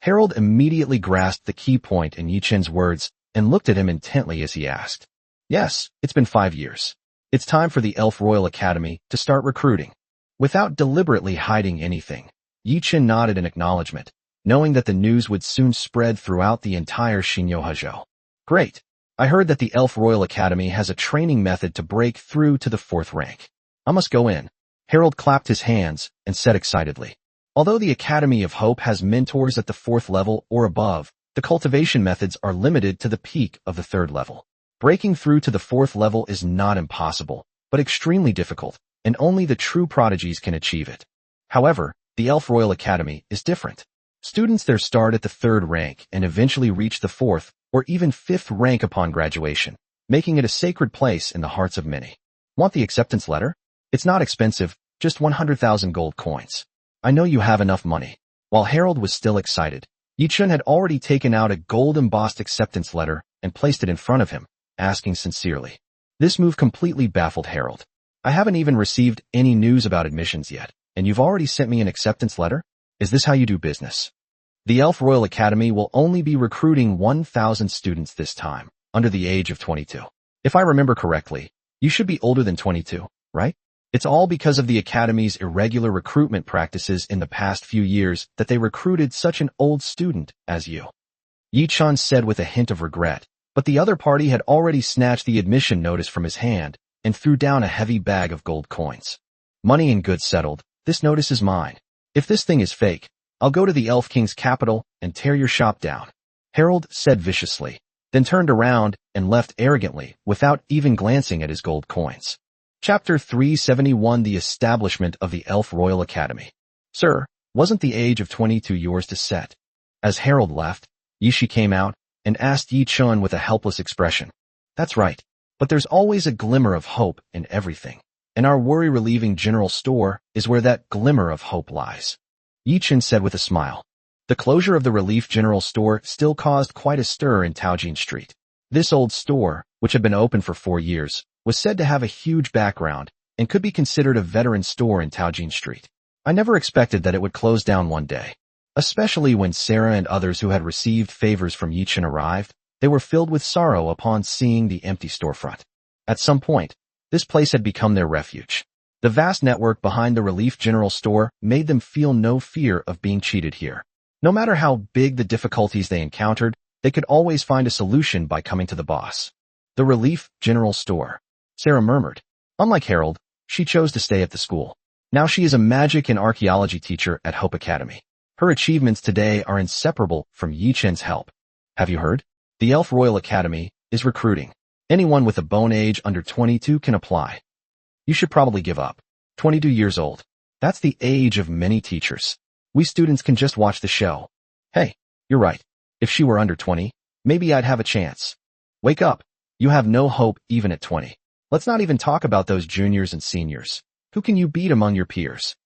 Harold immediately grasped the key point in Yichin's words and looked at him intently as he asked. Yes, it's been 5 years. It's time for the Elf Royal Academy to start recruiting. Without deliberately hiding anything, Yichin nodded in acknowledgement, knowing that the news would soon spread throughout the entire Shinyohajo. Great. I heard that the Elf Royal Academy has a training method to break through to the 4th rank. I must go in. Harold clapped his hands and said excitedly. Although the Academy of Hope has mentors at the 4th level or above, the cultivation methods are limited to the peak of the 3rd level. Breaking through to the 4th level is not impossible, but extremely difficult, and only the true prodigies can achieve it. However, the Elf Royal Academy is different. Students there start at the 3rd rank and eventually reach the 4th or even 5th rank upon graduation, making it a sacred place in the hearts of many. Want the acceptance letter? It's not expensive, just 100,000 gold coins. I know you have enough money. While Harold was still excited, Yichin had already taken out a gold-embossed acceptance letter and placed it in front of him, asking sincerely. This move completely baffled Harold. I haven't even received any news about admissions yet, and you've already sent me an acceptance letter? Is this how you do business? The Elf Royal Academy will only be recruiting 1,000 students this time, under the age of 22. If I remember correctly, you should be older than 22, right? It's all because of the Academy's irregular recruitment practices in the past few years that they recruited such an old student as you. Yichin said with a hint of regret, but the other party had already snatched the admission notice from his hand and threw down a heavy bag of gold coins. Money and goods settled, this notice is mine. If this thing is fake, I'll go to the Elf King's capital and tear your shop down. Harold said viciously, then turned around and left arrogantly without even glancing at his gold coins. Chapter 371 The Establishment of the Elf Royal Academy. Sir, wasn't the age of 22 yours to set? As Harold left, Yishi came out and asked Yichin with a helpless expression. That's right, but there's always a glimmer of hope in everything, and our worry-relieving general store is where that glimmer of hope lies. Yichin said with a smile. The closure of the Relief General Store still caused quite a stir in Taojin Street. This old store, which had been open for 4 years, was said to have a huge background and could be considered a veteran store in Taojin Street. I never expected that it would close down one day. Especially when Sarah and others who had received favors from Yichin arrived, they were filled with sorrow upon seeing the empty storefront. At some point, this place had become their refuge. The vast network behind the Relief General Store made them feel no fear of being cheated here. No matter how big the difficulties they encountered, they could always find a solution by coming to the boss. The Relief General Store. Sarah murmured. Unlike Harold, she chose to stay at the school. Now she is a magic and archaeology teacher at Hope Academy. Her achievements today are inseparable from Yichin's help. Have you heard? The Elf Royal Academy is recruiting. Anyone with a bone age under 22 can apply. You should probably give up. 22 years old. That's the age of many teachers. We students can just watch the show. Hey, you're right. If she were under 20, maybe I'd have a chance. Wake up. You have no hope even at 20. Let's not even talk about those juniors and seniors. Who can you beat among your peers?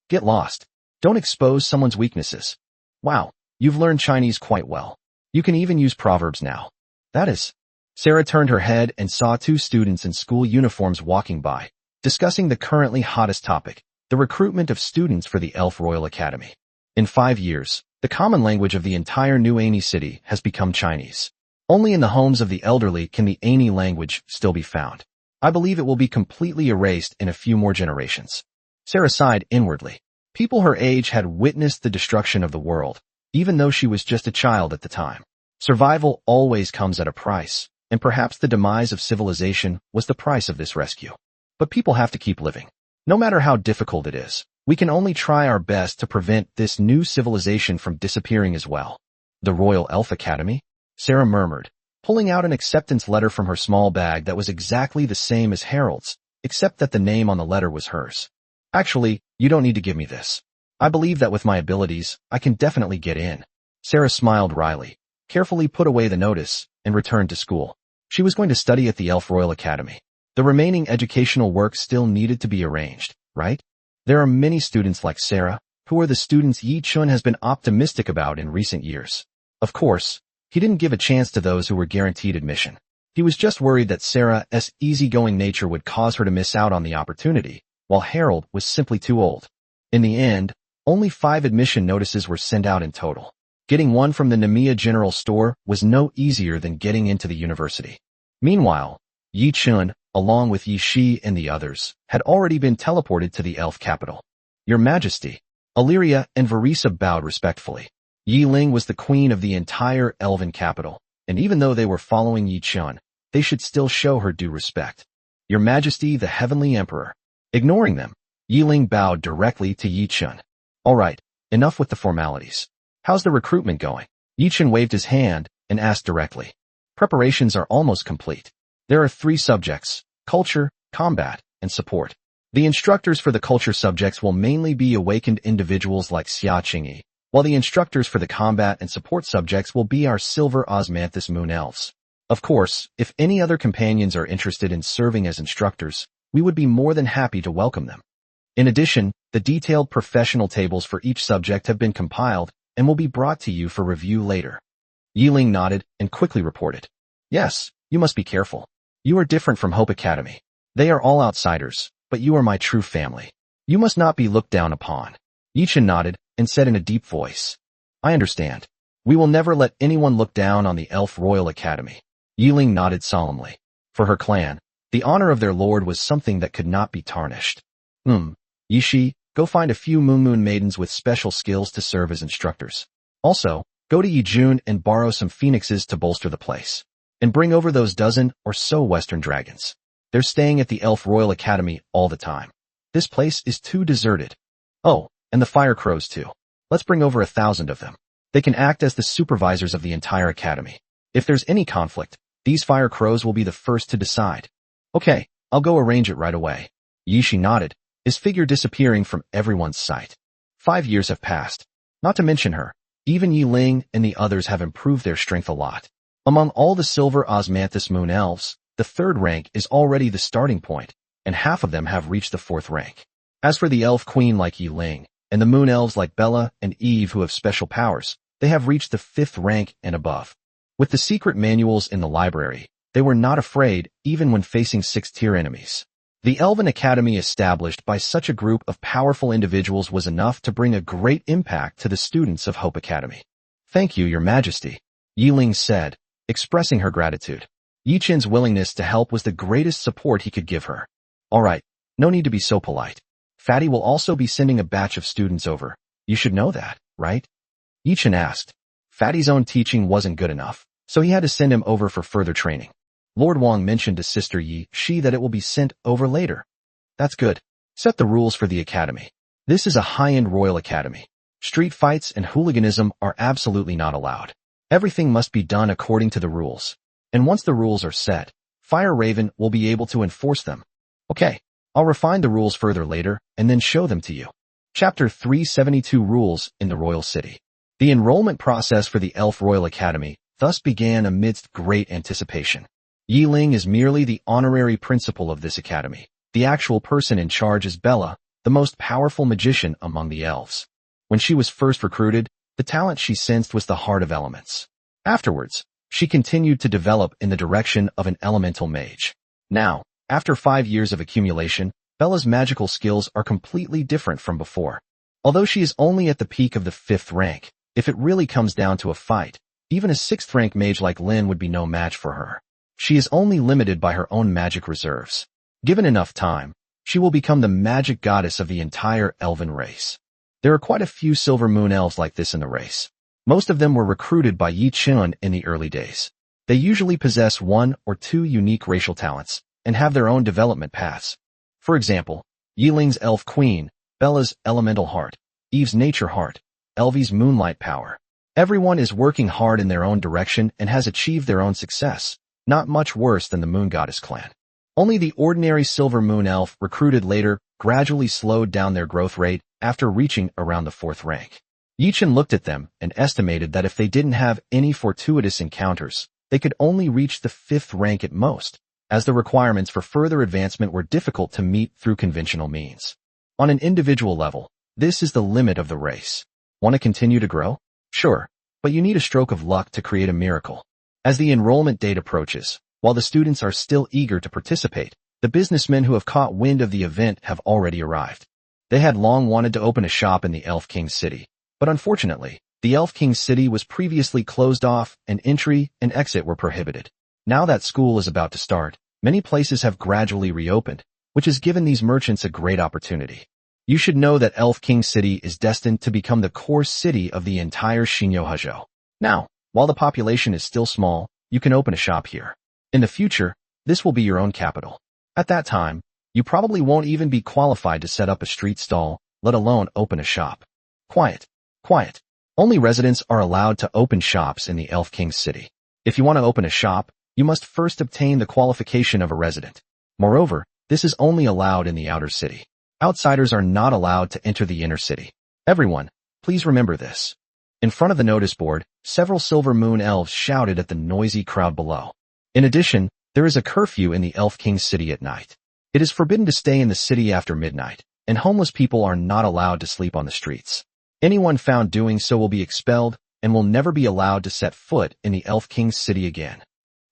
Get lost. Don't expose someone's weaknesses. Wow, you've learned Chinese quite well. You can even use proverbs now. That is Sarah turned her head and saw two students in school uniforms walking by, discussing the currently hottest topic, the recruitment of students for the Elf Royal Academy. In 5 years, the common language of the entire New Ani city has become Chinese. Only in the homes of the elderly can the Ani language still be found. I believe it will be completely erased in a few more generations. Sarah sighed inwardly. People her age had witnessed the destruction of the world, even though she was just a child at the time. Survival always comes at a price, and perhaps the demise of civilization was the price of this rescue. But people have to keep living. No matter how difficult it is, we can only try our best to prevent this new civilization from disappearing as well. The Royal Elf Academy? Sarah murmured, pulling out an acceptance letter from her small bag that was exactly the same as Harold's, except that the name on the letter was hers. Actually, you don't need to give me this. I believe that with my abilities, I can definitely get in. Sarah smiled wryly, carefully put away the notice, and returned to school. She was going to study at the Elf Royal Academy. The remaining educational work still needed to be arranged, right? There are many students like Sarah, who are the students Yi Chun has been optimistic about in recent years. Of course, he didn't give a chance to those who were guaranteed admission. He was just worried that Sarah's easygoing nature would cause her to miss out on the opportunity, while Harold was simply too old. In the end, only 5 admission notices were sent out in total. Getting one from the Namiya General Store was no easier than getting into the university. Meanwhile, Yi Chun, along with Yi Shi and the others, had already been teleported to the elf capital. Your Majesty, Illyria and Verisa bowed respectfully. Yi Ling was the queen of the entire elven capital, and even though they were following Yi Chun, they should still show her due respect. Your Majesty, the Heavenly Emperor. Ignoring them, Yi Ling bowed directly to Yi Chun. All right, enough with the formalities. How's the recruitment going? Yi Chun waved his hand and asked directly. Preparations are almost complete. There are 3 subjects: culture, combat, and support. The instructors for the culture subjects will mainly be awakened individuals like Xia Qingyi, while the instructors for the combat and support subjects will be our silver osmanthus moon elves. Of course, if any other companions are interested in serving as instructors, we would be more than happy to welcome them. In addition, the detailed professional tables for each subject have been compiled and will be brought to you for review later. Yi Ling nodded and quickly reported. Yes, you must be careful. You are different from Hope Academy. They are all outsiders, but you are my true family. You must not be looked down upon. Yi Chun nodded and said in a deep voice. I understand. We will never let anyone look down on the Elf Royal Academy. Yi Ling nodded solemnly. For her clan, the honor of their lord was something that could not be tarnished. Yi Shi, go find a few Moon maidens with special skills to serve as instructors. Also, go to Yi Jun and borrow some phoenixes to bolster the place. And bring over those dozen or so Western dragons. They're staying at the Elf Royal Academy all the time. This place is too deserted. Oh, and the fire crows too. Let's bring over 1,000 of them. They can act as the supervisors of the entire academy. If there's any conflict, these fire crows will be the first to decide. Okay, I'll go arrange it right away. Yi Shi nodded, his figure disappearing from everyone's sight. 5 years have passed. Not to mention her, even Yi Ling and the others have improved their strength a lot. Among all the silver osmanthus moon elves, the 3rd rank is already the starting point, and half of them have reached the 4th rank. As for the elf queen like Yi Ling, and the moon elves like Bella and Eve who have special powers, they have reached the 5th rank and above. With the secret manuals in the library, they were not afraid even when facing 6th-tier enemies. The Elven Academy established by such a group of powerful individuals was enough to bring a great impact to the students of Hope Academy. Thank you, Your Majesty, Yi Ling said, expressing her gratitude. Yi Chun's willingness to help was the greatest support he could give her. All right, no need to be so polite. Fatty will also be sending a batch of students over. You should know that, right? Yi Chun asked. Fatty's own teaching wasn't good enough, so he had to send him over for further training. Lord Wang mentioned to Sister Yi Shi that it will be sent over later. That's good. Set the rules for the academy. This is a high-end royal academy. Street fights and hooliganism are absolutely not allowed. Everything must be done according to the rules. And once the rules are set, Fire Raven will be able to enforce them. Okay, I'll refine the rules further later and then show them to you. Chapter 372 Rules in the Royal City. The enrollment process for the Elf Royal Academy thus began amidst great anticipation. Yi Ling is merely the honorary principal of this academy. The actual person in charge is Bella, the most powerful magician among the elves. When she was first recruited, the talent she sensed was the heart of elements. Afterwards, She continued to develop in the direction of an elemental mage. Now, after 5 years of accumulation, Bella's magical skills are completely different from before. Although she is only at the peak of the 5th rank, if it really comes down to a fight, even a 6th rank mage like Lin would be no match for her. She is only limited by her own magic reserves. Given enough time, she will become the magic goddess of the entire elven race. There are quite a few Silver Moon elves like this in the race. Most of them were recruited by Yi Chun in the early days. They usually possess 1 or 2 unique racial talents and have their own development paths. For example, Yiling's Elf Queen, Bella's Elemental Heart, Eve's Nature Heart, Elvie's Moonlight Power. Everyone is working hard in their own direction and has achieved their own success, not much worse than the Moon Goddess clan. Only the ordinary Silver Moon elf recruited later gradually slowed down their growth rate after reaching around the 4th rank. Yichen looked at them and estimated that if they didn't have any fortuitous encounters, they could only reach the 5th rank at most, as the requirements for further advancement were difficult to meet through conventional means. On an individual level, this is the limit of the race. Want to continue to grow? Sure, but you need a stroke of luck to create a miracle. As the enrollment date approaches, while the students are still eager to participate, the businessmen who have caught wind of the event have already arrived. They had long wanted to open a shop in the Elf King City, but unfortunately, the Elf King City was previously closed off and entry and exit were prohibited. Now that school is about to start, many places have gradually reopened, which has given these merchants a great opportunity. You should know that Elf King City is destined to become the core city of the entire Shinyo-Hajo. Now, while the population is still small, you can open a shop here. In the future, this will be your own capital. At that time, you probably won't even be qualified to set up a street stall, let alone open a shop. Quiet. Quiet. Only residents are allowed to open shops in the Elf King City. If you want to open a shop, you must first obtain the qualification of a resident. Moreover, this is only allowed in the outer city. Outsiders are not allowed to enter the inner city. Everyone, please remember this. In front of the notice board, several Silver Moon elves shouted at the noisy crowd below. In addition, there is a curfew in the Elf King City at night. It is forbidden to stay in the city after midnight, and homeless people are not allowed to sleep on the streets. Anyone found doing so will be expelled and will never be allowed to set foot in the Elf King City again.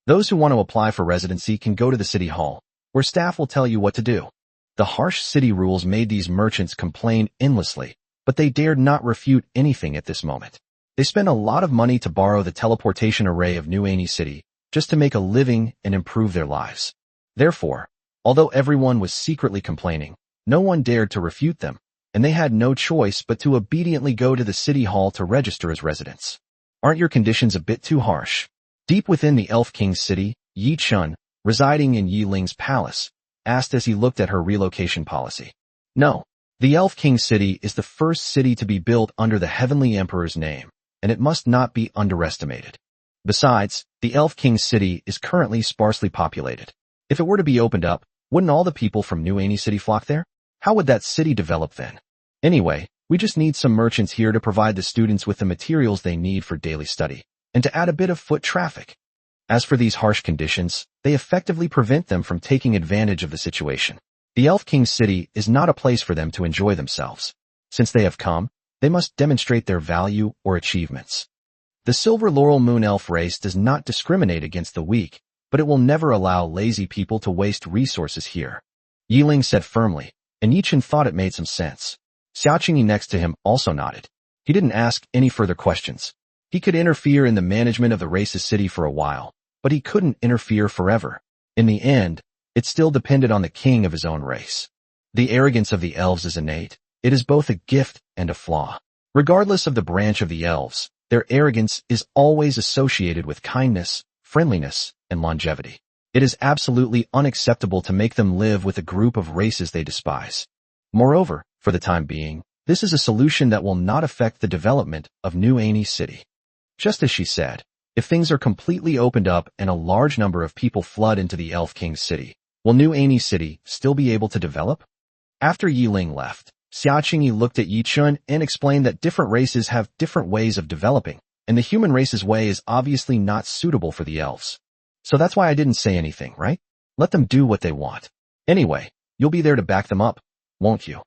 Those who want to apply for residency can go to the city hall, where staff will tell you what to do. The harsh city rules made these merchants complain endlessly, but they dared not refute anything at this moment. They spent a lot of money to borrow the teleportation array of New Ani City, just to make a living and improve their lives. Therefore, although everyone was secretly complaining, no one dared to refute them, and they had no choice but to obediently go to the city hall to register as residents. Aren't your conditions a bit too harsh? Deep within the Elf King City, Yi Chun, residing in Yi Ling's palace, asked as he looked at her relocation policy. No, the Elf King City is the first city to be built under the Heavenly Emperor's name, and it must not be underestimated. Besides, the Elf King City is currently sparsely populated. If it were to be opened up, wouldn't all the people from New Ani City flock there? How would that city develop then? Anyway, we just need some merchants here to provide the students with the materials they need for daily study, and to add a bit of foot traffic. As for these harsh conditions, they effectively prevent them from taking advantage of the situation. The Elf King City is not a place for them to enjoy themselves. Since they have come, they must demonstrate their value or achievements. The Silver Laurel Moon Elf race does not discriminate against the weak, but it will never allow lazy people to waste resources here. Yiling said firmly, and Yichen thought it made some sense. Xiaoqingyi next to him also nodded. He didn't ask any further questions. He could interfere in the management of the race's city for a while, but he couldn't interfere forever. In the end, it still depended on the king of his own race. The arrogance of the elves is innate. It is both a gift and a flaw. Regardless of the branch of the elves, their arrogance is always associated with kindness, friendliness, and longevity. It is absolutely unacceptable to make them live with a group of races they despise. Moreover, for the time being, this is a solution that will not affect the development of New Ani City. Just as she said, if things are completely opened up and a large number of people flood into the Elf King City, will New Ani City still be able to develop? After Yiling left, Xiaoqingyi looked at Yichun and explained that different races have different ways of developing, and the human race's way is obviously not suitable for the elves. So that's why I didn't say anything, right? Let them do what they want. Anyway, you'll be there to back them up, won't you?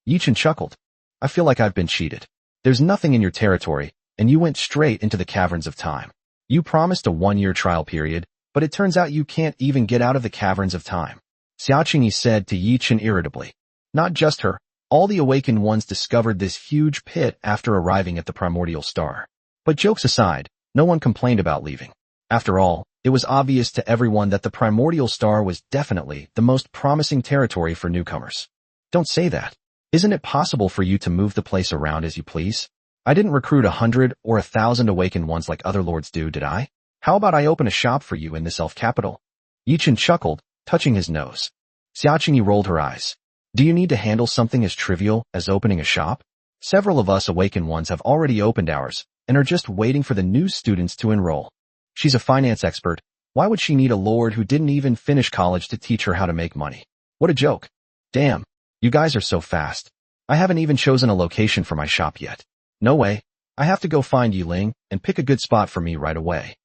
Yichun chuckled. I feel like I've been cheated. There's nothing in your territory, and you went straight into the caverns of time. You promised a 1-year trial period, but it turns out you can't even get out of the caverns of time. Xiaoqingyi said to Yichen irritably. Not just her, all the awakened ones discovered this huge pit after arriving at the primordial star. But jokes aside, no one complained about leaving. After all, it was obvious to everyone that the primordial star was definitely the most promising territory for newcomers. Don't say that. Isn't it possible for you to move the place around as you please? I didn't recruit 100 or 1,000 awakened ones like other lords do, did I? How about I open a shop for you in this elf capital? Yichen chuckled, touching his nose. Xiaoqingyi rolled her eyes. Do you need to handle something as trivial as opening a shop? Several of us awakened ones have already opened ours and are just waiting for the new students to enroll. She's a finance expert. Why would she need a lord who didn't even finish college to teach her how to make money? What a joke. Damn, you guys are so fast. I haven't even chosen a location for my shop yet. No way. I have to go find Yiling and pick a good spot for me right away.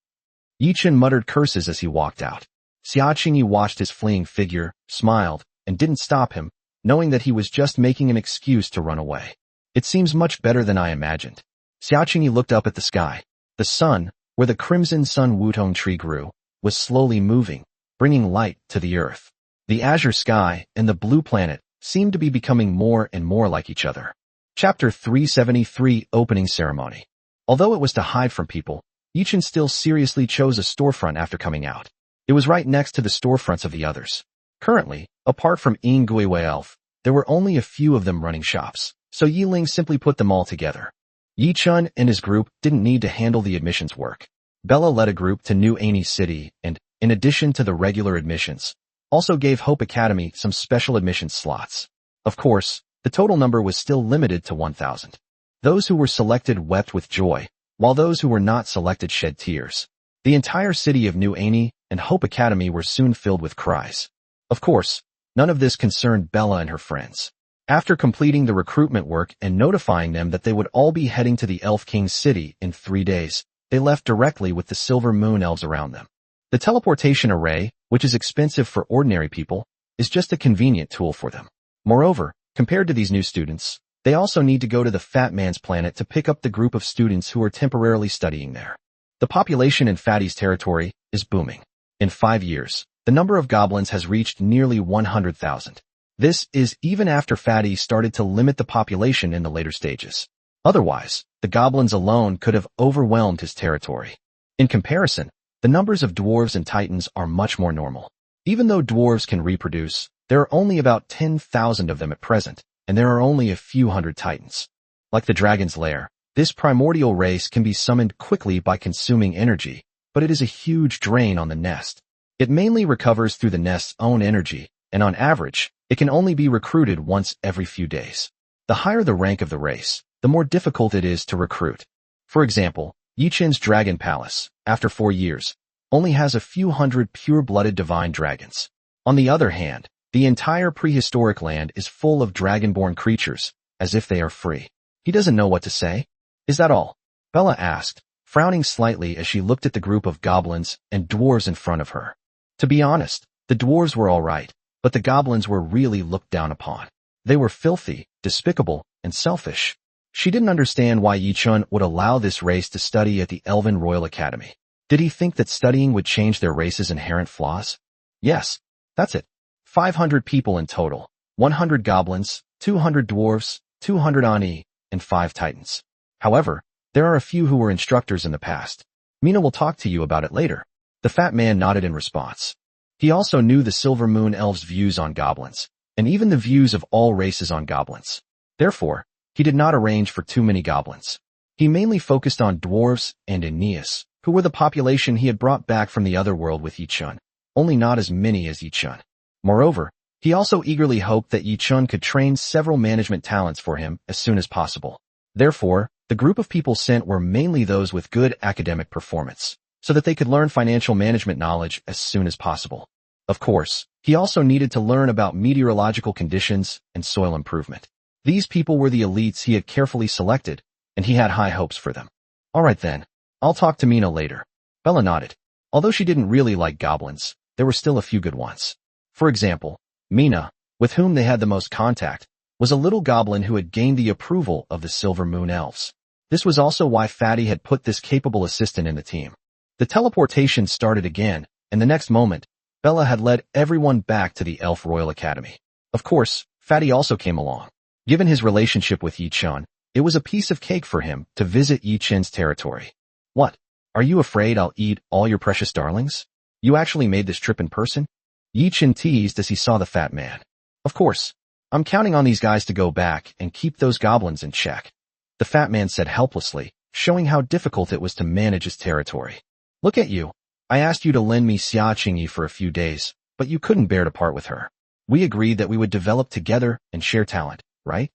Yichen muttered curses as he walked out. Xiaoqingyi watched his fleeing figure, smiled, and didn't stop him, knowing that he was just making an excuse to run away. It seems much better than I imagined. Xiaoqingyi looked up at the sky. The sun, where the crimson sun wutong tree grew, was slowly moving, bringing light to the earth. The azure sky and the blue planet seemed to be becoming more and more like each other. Chapter 373 Opening Ceremony. Although it was to hide from people, Yichen still seriously chose a storefront after coming out. It was right next to the storefronts of the others. Currently, apart from Yin Guiwei Elf, there were only a few of them running shops, so Yiling simply put them all together. Yichun and his group didn't need to handle the admissions work. Bella led a group to New Ani City and, in addition to the regular admissions, also gave Hope Academy some special admissions slots. Of course, the total number was still limited to 1,000. Those who were selected wept with joy, while those who were not selected shed tears. The entire city of New Ani and Hope Academy were soon filled with cries. Of course, none of this concerned Bella and her friends. After completing the recruitment work and notifying them that they would all be heading to the Elf King's city in 3 days, they left directly with the Silver Moon elves around them. The teleportation array, which is expensive for ordinary people, is just a convenient tool for them. Moreover, compared to these new students, they also need to go to the Fat Man's planet to pick up the group of students who are temporarily studying there. The population in Fatty's territory is booming. In 5 years, the number of goblins has reached nearly 100,000. This is even after Fatty started to limit the population in the later stages. Otherwise, the goblins alone could have overwhelmed his territory. In comparison, the numbers of dwarves and titans are much more normal. Even though dwarves can reproduce, there are only about 10,000 of them at present, and there are only a few hundred titans. Like the dragon's lair, this primordial race can be summoned quickly by consuming energy, but it is a huge drain on the nest. It mainly recovers through the nest's own energy, and on average, it can only be recruited once every few days. The higher the rank of the race, the more difficult it is to recruit. For example, Yichen's Dragon Palace, after 4 years, only has a few hundred pure-blooded divine dragons. On the other hand, the entire prehistoric land is full of dragonborn creatures, as if they are free. He doesn't know what to say. Is that all? Bella asked, frowning slightly as she looked at the group of goblins and dwarves in front of her. To be honest, the dwarves were all right, but the goblins were really looked down upon. They were filthy, despicable, and selfish. She didn't understand why Yichun would allow this race to study at the Elven Royal Academy. Did he think that studying would change their race's inherent flaws? Yes, that's it. 500 people in total, 100 goblins, 200 dwarves, 200 Ani, and 5 titans. However, there are a few who were instructors in the past. Mina will talk to you about it later. The fat man nodded in response. He also knew the Silver Moon Elves' views on goblins, and even the views of all races on goblins. Therefore, he did not arrange for too many goblins. He mainly focused on dwarves and Aeneas, who were the population he had brought back from the other world with Yichun, only not as many as Yichun. Moreover, he also eagerly hoped that Yichun could train several management talents for him as soon as possible. Therefore, the group of people sent were mainly those with good academic performance, so that they could learn financial management knowledge as soon as possible. Of course, he also needed to learn about meteorological conditions and soil improvement. These people were the elites he had carefully selected, and he had high hopes for them. All right then, I'll talk to Mina later. Bella nodded. Although she didn't really like goblins, there were still a few good ones. For example, Mina, with whom they had the most contact, was a little goblin who had gained the approval of the Silver Moon Elves. This was also why Fatty had put this capable assistant in the team. The teleportation started again, and the next moment, Bella had led everyone back to the Elf Royal Academy. Of course, Fatty also came along. Given his relationship with Yi-chan, it was a piece of cake for him to visit Yi-chan's territory. What? Are you afraid I'll eat all your precious darlings? You actually made this trip in person? Yi-chan teased as he saw the fat man. Of course. I'm counting on these guys to go back and keep those goblins in check. The fat man said helplessly, showing how difficult it was to manage his territory. Look at you. I asked you to lend me Xia Qingyi for a few days, but you couldn't bear to part with her. We agreed that we would develop together and share talent, right?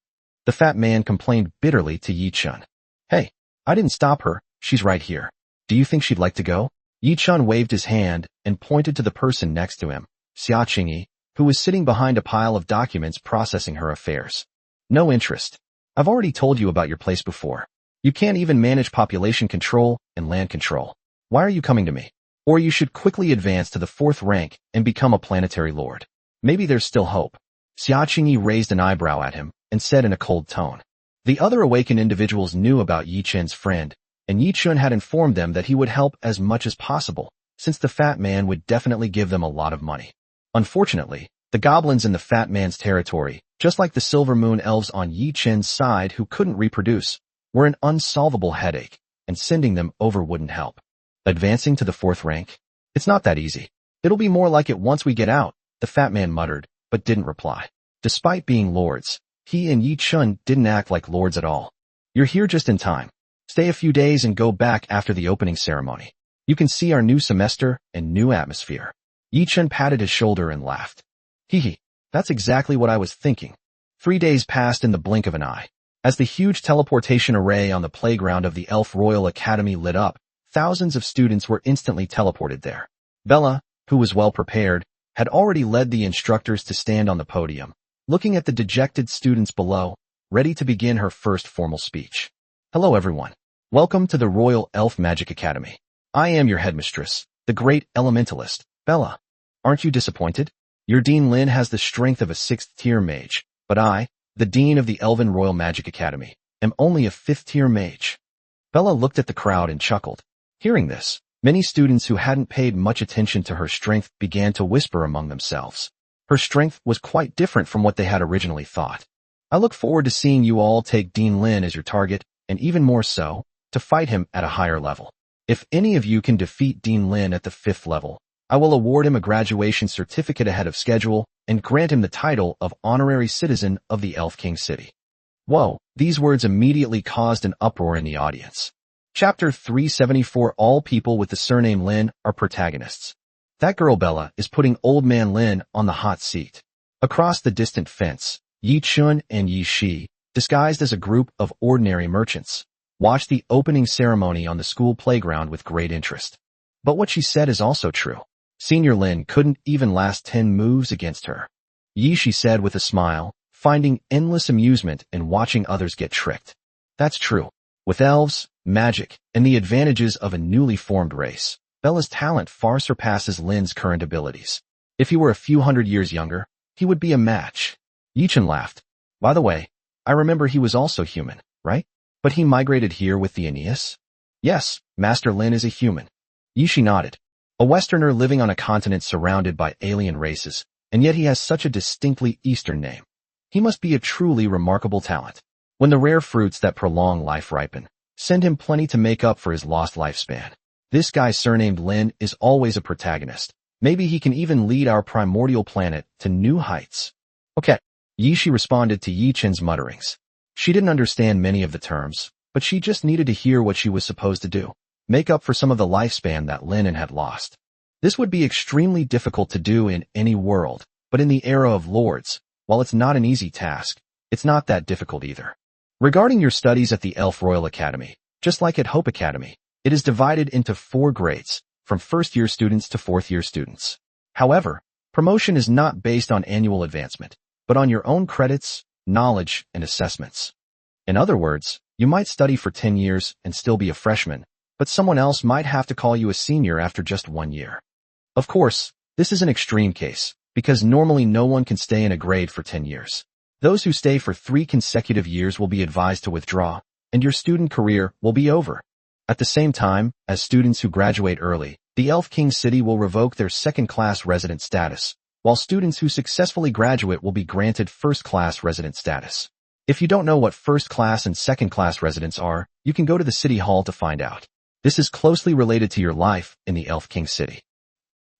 The fat man complained bitterly to Yi-chan. Hey, I didn't stop her. She's right here. Do you think she'd like to go? Yi-chan waved his hand and pointed to the person next to him, Xia Qingyi, who was sitting behind a pile of documents processing her affairs. No interest. I've already told you about your place before. You can't even manage population control and land control. Why are you coming to me? Or you should quickly advance to the 4th rank and become a planetary lord. Maybe there's still hope. Xia Qingyi raised an eyebrow at him and said in a cold tone. The other awakened individuals knew about Yi-chan's friend, and Yi-chan had informed them that he would help as much as possible, since the fat man would definitely give them a lot of money. Unfortunately, the goblins in the fat man's territory, just like the Silver Moon elves on Yi-chan's side who couldn't reproduce, were an unsolvable headache, and sending them over wouldn't help. Advancing to the 4th rank? It's not that easy. It'll be more like it once we get out, the fat man muttered, but didn't reply. Despite being lords, he and Yi-chan didn't act like lords at all. You're here just in time. Stay a few days and go back after the opening ceremony. You can see our new semester and new atmosphere. Yi-chan patted his shoulder and laughed. Hee, that's exactly what I was thinking. 3 days passed in the blink of an eye. As the huge teleportation array on the playground of the Elf Royal Academy lit up, thousands of students were instantly teleported there. Bella, who was well prepared, had already led the instructors to stand on the podium, looking at the dejected students below, ready to begin her first formal speech. Hello everyone. Welcome to the Royal Elf Magic Academy. I am your headmistress, the great elementalist, Bella. Aren't you disappointed? Your Dean Lin has the strength of a 6th-tier mage, but I, the Dean of the Elven Royal Magic Academy, am only a 5th-tier mage. Bella looked at the crowd and chuckled. Hearing this, many students who hadn't paid much attention to her strength began to whisper among themselves. Her strength was quite different from what they had originally thought. I look forward to seeing you all take Dean Lin as your target, and even more so, to fight him at a higher level. If any of you can defeat Dean Lin at the 5th level, I will award him a graduation certificate ahead of schedule and grant him the title of Honorary Citizen of the Elf King City. Whoa, these words immediately caused an uproar in the audience. Chapter 374. All people with the surname Lin are protagonists. That girl Bella is putting Old Man Lin on the hot seat. Across the distant fence, Yi-chun and Yi-shi, disguised as a group of ordinary merchants, watched the opening ceremony on the school playground with great interest. But what she said is also true. Senior Lin couldn't even last 10 moves against her. Yi-shi said with a smile, finding endless amusement in watching others get tricked. That's true. With elves, magic, and the advantages of a newly formed race, Bella's talent far surpasses Lin's current abilities. If he were a few hundred years younger, he would be a match. Yi-chan laughed. By the way, I remember he was also human, right? But he migrated here with the Aeneas? Yes, Master Lin is a human. Yi-shi nodded. A Westerner living on a continent surrounded by alien races, and yet he has such a distinctly Eastern name. He must be a truly remarkable talent. When the rare fruits that prolong life ripen, send him plenty to make up for his lost lifespan. This guy surnamed Lin is always a protagonist. Maybe he can even lead our primordial planet to new heights. Okay. Yi-shi responded to Yi-chan's mutterings. She didn't understand many of the terms, but she just needed to hear what she was supposed to do. Make up for some of the lifespan that Lin had lost. This would be extremely difficult to do in any world, but in the era of lords, while it's not an easy task, it's not that difficult either. Regarding your studies at the Elf Royal Academy, just like at Hope Academy, it is divided into 4 grades, from 1st-year students to 4th-year students. However, promotion is not based on annual advancement, but on your own credits, knowledge, and assessments. In other words, you might study for 10 years and still be a freshman, but someone else might have to call you a senior after just 1 year. Of course, this is an extreme case, because normally no one can stay in a grade for 10 years. Those who stay for 3 consecutive years will be advised to withdraw, and your student career will be over. At the same time, as students who graduate early, the Elf King City will revoke their second-class resident status, while students who successfully graduate will be granted first-class resident status. If you don't know what first-class and second-class residents are, you can go to the City Hall to find out. This is closely related to your life in the Elf King City.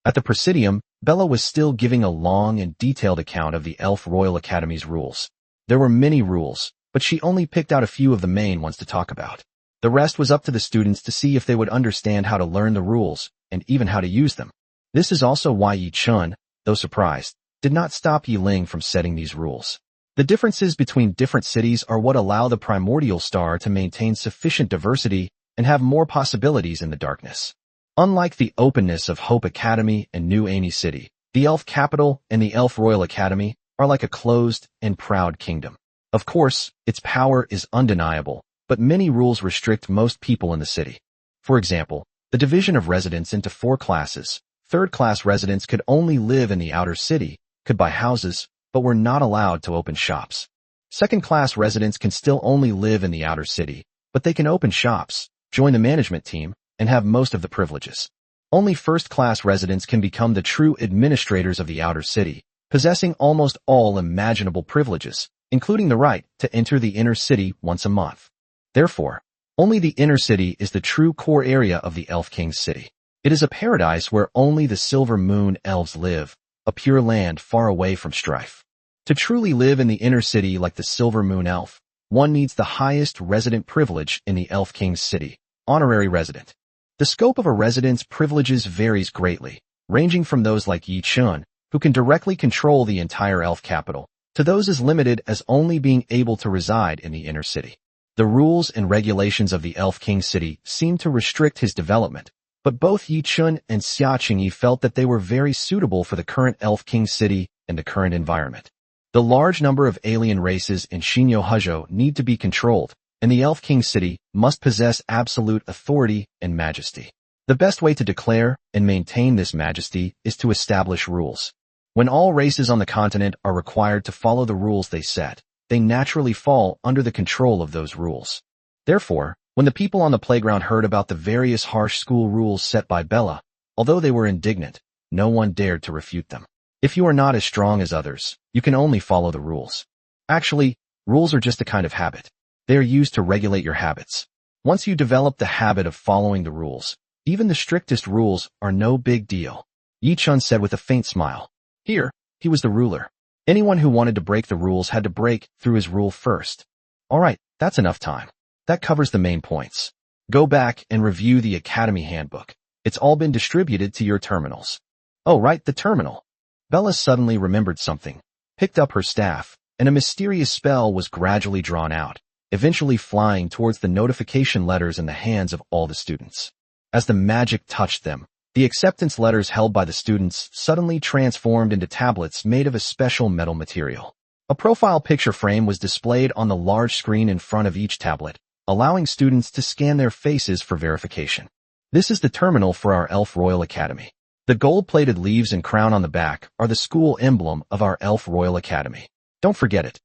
At the Presidium, Bella was still giving a long and detailed account of the Elf Royal Academy's rules. There were many rules, but she only picked out a few of the main ones to talk about. The rest was up to the students to see if they would understand how to learn the rules, and even how to use them. This is also why Yi Chun, though surprised, did not stop Yi Ling from setting these rules. The differences between different cities are what allow the primordial star to maintain sufficient diversity and have more possibilities in the darkness. Unlike the openness of Hope Academy and New Amy City, the Elf Capital and the Elf Royal Academy are like a closed and proud kingdom. Of course, its power is undeniable, but many rules restrict most people in the city. For example, the division of residents into 4 classes. Third-class residents could only live in the outer city, could buy houses, but were not allowed to open shops. Second-class residents can still only live in the outer city, but they can open shops, join the management team, and have most of the privileges. Only first-class residents can become the true administrators of the outer city, possessing almost all imaginable privileges, including the right to enter the inner city once a month. Therefore, only the inner city is the true core area of the Elf King's city. It is a paradise where only the Silver Moon elves live, a pure land far away from strife. To truly live in the inner city like the Silver Moon elf, one needs the highest resident privilege in the Elf King's city, honorary resident. The scope of a resident's privileges varies greatly, ranging from those like Yi Chun, who can directly control the entire elf capital, to those as limited as only being able to reside in the inner city. The rules and regulations of the Elf King City seem to restrict his development, but both Yi Chun and Xia Qingyi felt that they were very suitable for the current Elf King City and the current environment. The large number of alien races in Shinyo Hujo need to be controlled, and the Elf King City must possess absolute authority and majesty. The best way to declare and maintain this majesty is to establish rules. When all races on the continent are required to follow the rules they set, they naturally fall under the control of those rules. Therefore, when the people on the playground heard about the various harsh school rules set by Bella, although they were indignant, no one dared to refute them. If you are not as strong as others, you can only follow the rules. Actually, rules are just a kind of habit. They are used to regulate your habits. Once you develop the habit of following the rules, even the strictest rules are no big deal. Yi Chun said with a faint smile. Here, he was the ruler. Anyone who wanted to break the rules had to break through his rule first. Alright, that's enough time. That covers the main points. Go back and review the Academy Handbook. It's all been distributed to your terminals. Oh right, the terminal. Bella suddenly remembered something, picked up her staff, and a mysterious spell was gradually drawn out, eventually flying towards the notification letters in the hands of all the students. As the magic touched them, the acceptance letters held by the students suddenly transformed into tablets made of a special metal material. A profile picture frame was displayed on the large screen in front of each tablet, allowing students to scan their faces for verification. This is the terminal for our Elf Royal Academy. The gold-plated leaves and crown on the back are the school emblem of our Elf Royal Academy. Don't forget it.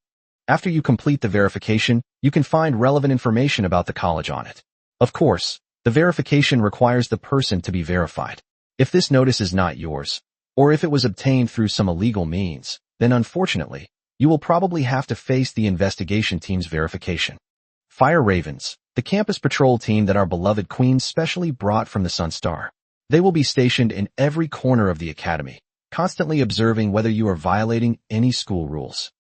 After you complete the verification, you can find relevant information about the college on it. Of course, the verification requires the person to be verified. If this notice is not yours, or if it was obtained through some illegal means, then unfortunately, you will probably have to face the investigation team's verification. Fire Ravens, the campus patrol team that our beloved queen specially brought from the Sun Star. They will be stationed in every corner of the academy, constantly observing whether you are violating any school rules.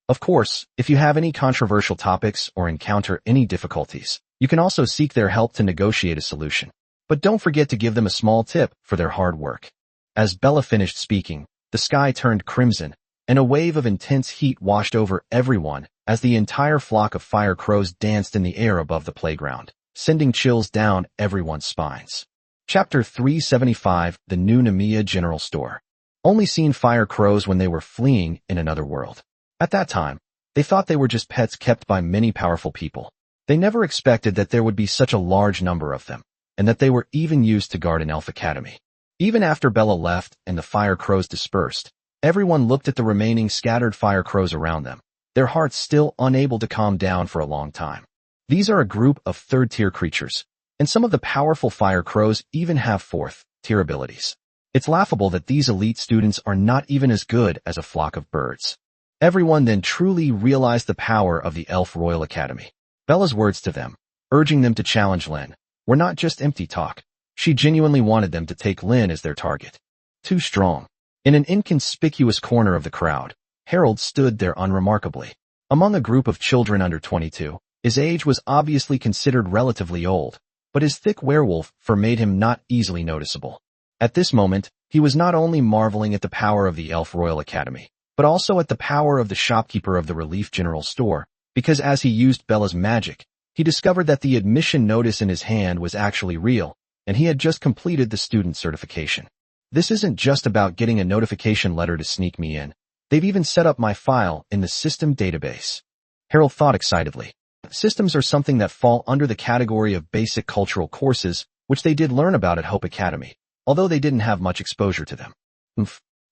Of course, if you have any controversial topics or encounter any difficulties, you can also seek their help to negotiate a solution. But don't forget to give them a small tip for their hard work. As Bella finished speaking, the sky turned crimson, and a wave of intense heat washed over everyone as the entire flock of fire crows danced in the air above the playground, sending chills down everyone's spines. Chapter 375, The New Namiya General Store. Only seen fire crows when they were fleeing in another world. At that time, they thought they were just pets kept by many powerful people. They never expected that there would be such a large number of them, and that they were even used to guard an elf academy. Even after Bella left and the fire crows dispersed, everyone looked at the remaining scattered fire crows around them, their hearts still unable to calm down for a long time. These are a group of third-tier creatures. and some of the powerful fire crows even have fourth-tier abilities. It's laughable that these elite students are not even as good as a flock of birds. Everyone then truly realized the power of the Elf Royal Academy. Bella's words to them, urging them to challenge Lin, were not just empty talk. She genuinely wanted them to take Lin as their target. Too strong. In an inconspicuous corner of the crowd, Harold stood there unremarkably. Among a group of children under 22, his age was obviously considered relatively old, but his thick werewolf fur made him not easily noticeable. At this moment, he was not only marveling at the power of the Elf Royal Academy, but also at the power of the shopkeeper of the Relief General Store, because as he used Bella's magic, he discovered that the admission notice in his hand was actually real, and he had just completed the student certification. This isn't just about getting a notification letter to sneak me in. They've even set up my file in the system database. Harold thought excitedly. Systems are something that fall under the category of basic cultural courses, which they did learn about at Hope Academy, although they didn't have much exposure to them.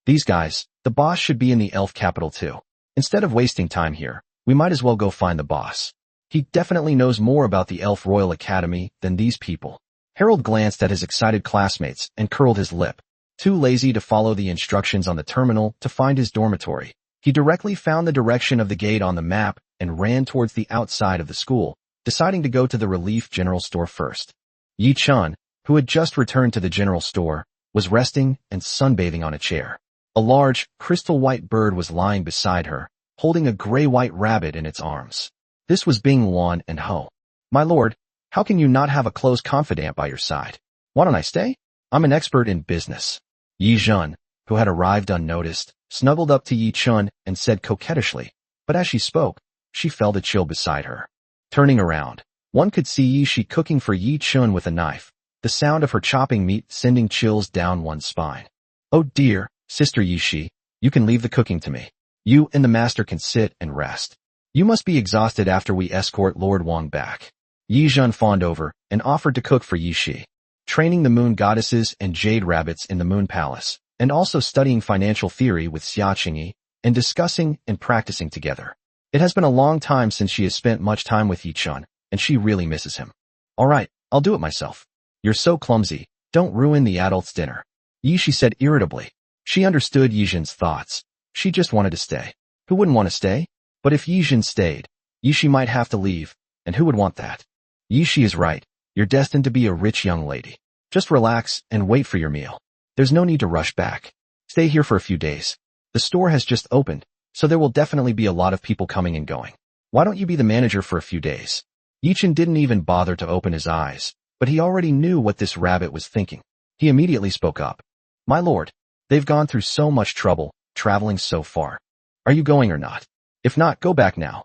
These guys, the boss should be in the elf capital too. Instead of wasting time here, we might as well go find the boss. He definitely knows more about the Elf Royal Academy than these people. Harold glanced at his excited classmates and curled his lip. Too lazy to follow the instructions on the terminal to find his dormitory, he directly found the direction of the gate on the map and ran towards the outside of the school, deciding to go to the Relief General Store first. Yi Chun, who had just returned to the general store, was resting and sunbathing on a chair. A large, crystal-white bird was lying beside her, holding a gray-white rabbit in its arms. This was Bing Luan and Ho. My lord, how can you not have a close confidant by your side? Why don't I stay? I'm an expert in business. Yi Jun, who had arrived unnoticed, snuggled up to Yi Chun and said coquettishly, but as she spoke, she felt a chill beside her. Turning around, one could see Yi Shi cooking for Yi Chun with a knife, the sound of her chopping meat sending chills down one's spine. Oh dear, Sister Yi Shi, you can leave the cooking to me. You and the master can sit and rest. You must be exhausted after we escort Lord Wang back. Yi Jun fawned over and offered to cook for Yi Shi, training the moon goddesses and jade rabbits in the moon palace, and also studying financial theory with Xia Qingyi, and discussing and practicing together. It has been a long time since she has spent much time with Yi Chun, and she really misses him. All right, I'll do it myself. You're so clumsy, don't ruin the adults' dinner. Yi Shi said irritably. She understood Yi Jun's thoughts. She just wanted to stay. Who wouldn't want to stay? But if Yi Jun stayed, Yi Shi might have to leave, and who would want that? Yi Shi is right. You're destined to be a rich young lady. Just relax and wait for your meal. There's no need to rush back. Stay here for a few days. The store has just opened, so there will definitely be a lot of people coming and going. Why don't you be the manager for a few days? Yi Chun didn't even bother to open his eyes, but he already knew what this rabbit was thinking. He immediately spoke up. My lord, they've gone through so much trouble, traveling so far. Are you going or not? If not, go back now.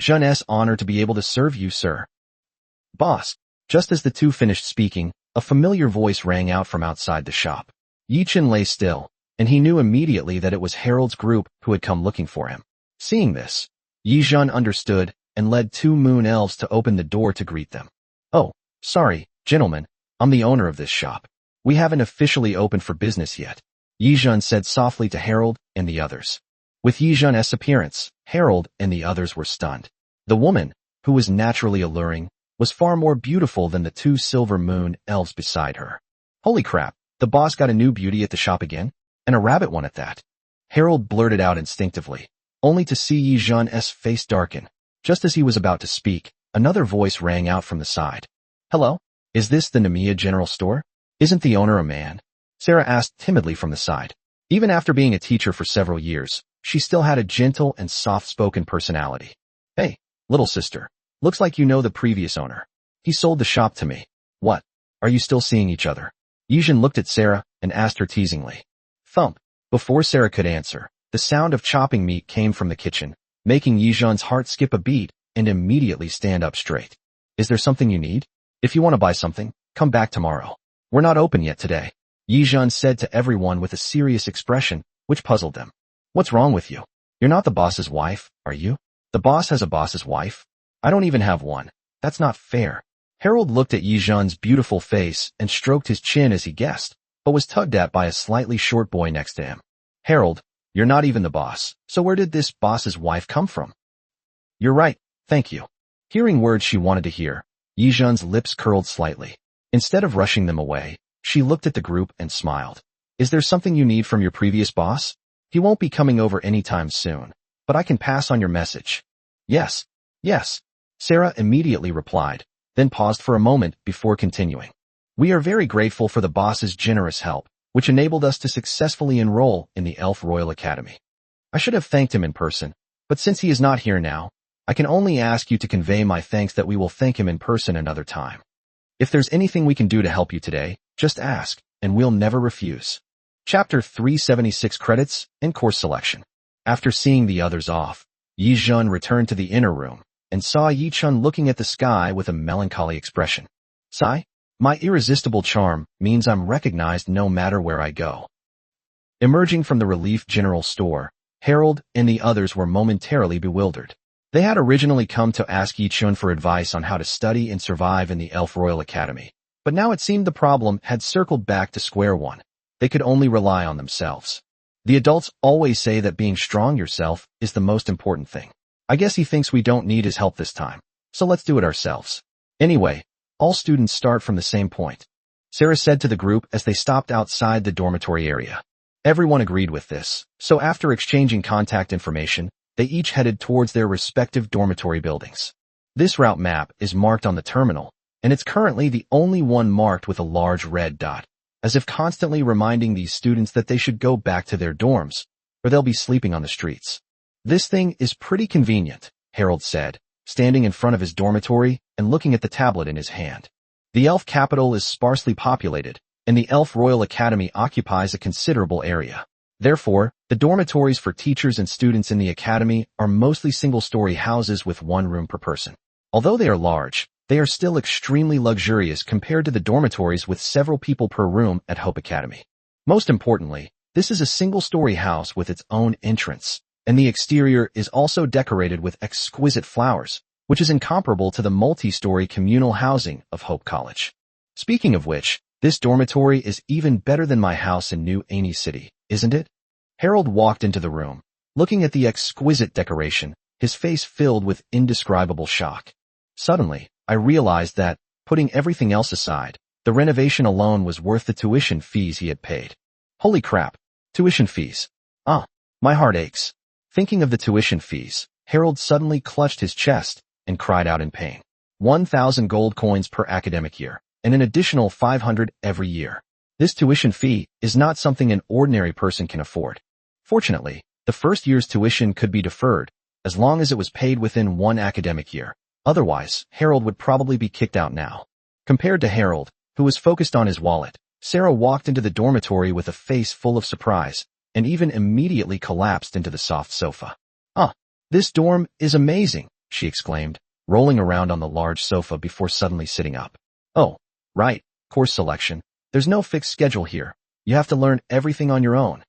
Jun's honor to be able to serve you, sir. Boss. Just as the two finished speaking, a familiar voice rang out from outside the shop. Yi Chun lay still, and he knew immediately that it was Harold's group who had come looking for him. Seeing this, Yi Jun understood and led two moon elves to open the door to greet them. Oh, sorry, gentlemen, I'm the owner of this shop. We haven't officially opened for business yet, Yi Jun said softly to Harold and the others. With Yi Jun's appearance, Harold and the others were stunned. The woman, who was naturally alluring, was far more beautiful than the two silver moon elves beside her. Holy crap, the boss got a new beauty at the shop again? And a rabbit one at that. Harold blurted out instinctively, only to see Yi Jun's face darken. Just as he was about to speak, another voice rang out from the side. Hello? Is this the Namiya General Store? Isn't the owner a man? Sarah asked timidly from the side. Even after being a teacher for several years, she still had a gentle and soft-spoken personality. Hey, little sister. Looks like you know the previous owner. He sold the shop to me. What? Are you still seeing each other? Yi Jun looked at Sarah and asked her teasingly. Thump. Before Sarah could answer, the sound of chopping meat came from the kitchen, making Yi Jun's heart skip a beat and immediately stand up straight. Is there something you need? If you want to buy something, come back tomorrow. We're not open yet today, Yi Jun said to everyone with a serious expression, which puzzled them. What's wrong with you? You're not the boss's wife, are you? The boss has a boss's wife? I don't even have one. That's not fair. Harold looked at Yi Jun's beautiful face and stroked his chin as he guessed, but was tugged at by a slightly short boy next to him. Harold, you're not even the boss, so where did this boss's wife come from? You're right, thank you. Hearing words she wanted to hear, Yi Jun's lips curled slightly. Instead of rushing them away, she looked at the group and smiled. Is there something you need from your previous boss? He won't be coming over anytime soon, but I can pass on your message. Yes, yes, Sarah immediately replied, then paused for a moment before continuing. We are very grateful for the boss's generous help, which enabled us to successfully enroll in the Elf Royal Academy. I should have thanked him in person, but since he is not here now, I can only ask you to convey my thanks that we will thank him in person another time. If there's anything we can do to help you today, just ask, and we'll never refuse. Chapter 376 Credits and Course Selection. After seeing the others off, Yi Zhen returned to the inner room and saw Yi Chun looking at the sky with a melancholy expression. Sigh, my irresistible charm means I'm recognized no matter where I go. Emerging from the Relief General Store, Harold and the others were momentarily bewildered. They had originally come to ask Yi Chun for advice on how to study and survive in the Elf Royal Academy, but now it seemed the problem had circled back to square one. They could only rely on themselves. The adults always say that being strong yourself is the most important thing. I guess he thinks we don't need his help this time, so let's do it ourselves. Anyway, all students start from the same point, Sarah said to the group as they stopped outside the dormitory area. Everyone agreed with this, so after exchanging contact information, they each headed towards their respective dormitory buildings. This route map is marked on the terminal, and it's currently the only one marked with a large red dot, as if constantly reminding these students that they should go back to their dorms, or they'll be sleeping on the streets. This thing is pretty convenient, Harold said, standing in front of his dormitory and looking at the tablet in his hand. The elf capital is sparsely populated, and the Elf Royal Academy occupies a considerable area. Therefore, the dormitories for teachers and students in the academy are mostly single-story houses with one room per person. Although they are large, they are still extremely luxurious compared to the dormitories with several people per room at Hope Academy. Most importantly, this is a single-story house with its own entrance, and the exterior is also decorated with exquisite flowers, which is incomparable to the multi-story communal housing of Hope College. Speaking of which, this dormitory is even better than my house in New Annie City, isn't it? Harold walked into the room, looking at the exquisite decoration, his face filled with indescribable shock. Suddenly, I realized that, putting everything else aside, the renovation alone was worth the tuition fees he had paid. Holy crap, tuition fees. My heart aches. Thinking of the tuition fees, Harold suddenly clutched his chest and cried out in pain. 1,000 gold coins per academic year, and an additional 500 every year. This tuition fee is not something an ordinary person can afford. Fortunately, the first year's tuition could be deferred, as long as it was paid within one academic year. Otherwise, Harold would probably be kicked out now. Compared to Harold, who was focused on his wallet, Sarah walked into the dormitory with a face full of surprise, and even immediately collapsed into the soft sofa. This dorm is amazing, she exclaimed, rolling around on the large sofa before suddenly sitting up. Oh, right, course selection. There's no fixed schedule here. You have to learn everything on your own,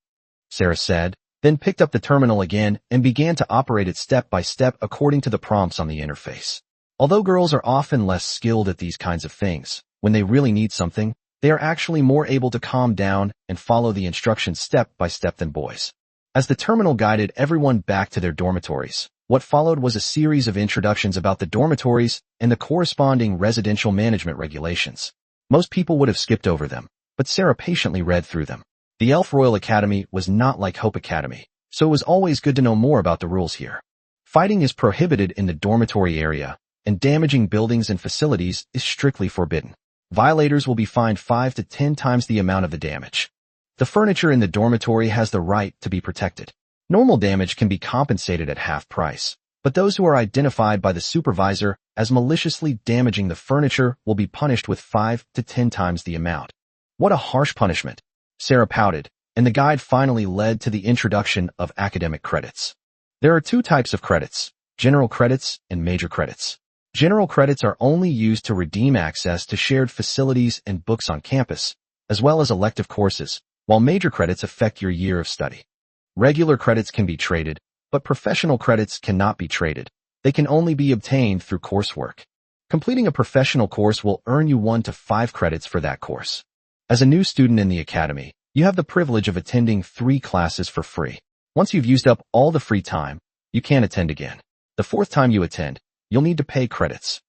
Sarah said, then picked up the terminal again and began to operate it step by step according to the prompts on the interface. Although girls are often less skilled at these kinds of things, when they really need something, they are actually more able to calm down and follow the instructions step by step than boys. As the terminal guided everyone back to their dormitories, what followed was a series of introductions about the dormitories and the corresponding residential management regulations. Most people would have skipped over them, but Sarah patiently read through them. The Elf Royal Academy was not like Hope Academy, so it was always good to know more about the rules here. Fighting is prohibited in the dormitory area, and damaging buildings and facilities is strictly forbidden. Violators will be fined 5 to 10 times the amount of the damage. The furniture in the dormitory has the right to be protected. Normal damage can be compensated at half price, but those who are identified by the supervisor as maliciously damaging the furniture will be punished with 5 to 10 times the amount. What a harsh punishment, Sarah pouted, and the guide finally led to the introduction of academic credits. There are two types of credits, general credits and major credits. General credits are only used to redeem access to shared facilities and books on campus, as well as elective courses, while major credits affect your year of study. Regular credits can be traded, but professional credits cannot be traded. They can only be obtained through coursework. Completing a professional course will earn you 1 to 5 credits for that course. As a new student in the academy, you have the privilege of attending 3 classes for free. Once you've used up all the free time, you can't attend again. The 4th time you attend, you'll need to pay credits.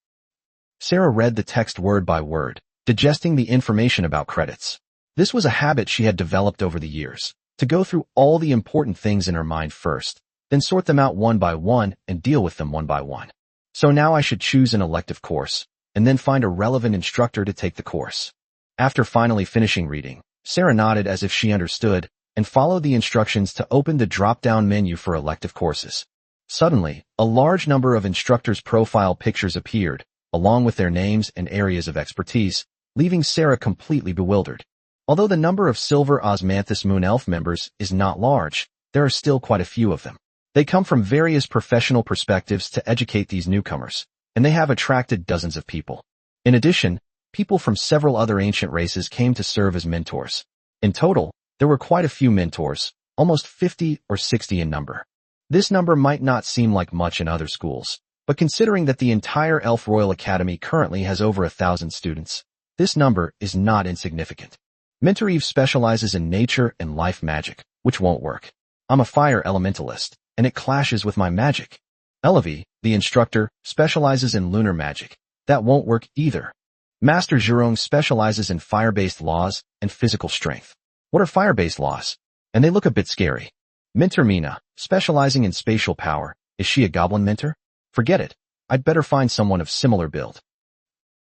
Sarah read the text word by word, digesting the information about credits. This was a habit she had developed over the years, to go through all the important things in her mind first, then sort them out one by one and deal with them one by one. So now I should choose an elective course, and then find a relevant instructor to take the course. After finally finishing reading, Sarah nodded as if she understood, and followed the instructions to open the drop-down menu for elective courses. Suddenly, a large number of instructors' profile pictures appeared, along with their names and areas of expertise, leaving Sarah completely bewildered. Although the number of Silver Osmanthus Moon Elf members is not large, there are still quite a few of them. They come from various professional perspectives to educate these newcomers, and they have attracted dozens of people. In addition, people from several other ancient races came to serve as mentors. In total, there were quite a few mentors, almost 50 or 60 in number. This number might not seem like much in other schools, but considering that the entire Elf Royal Academy currently has over 1,000 students, this number is not insignificant. Mentor Eve specializes in nature and life magic, which won't work. I'm a fire elementalist, and it clashes with my magic. Elevie, the instructor, specializes in lunar magic. That won't work either. Master Zhurong specializes in fire-based laws and physical strength. What are fire-based laws? And they look a bit scary. Mentor Mina, specializing in spatial power. Is she a goblin mentor? Forget it. I'd better find someone of similar build.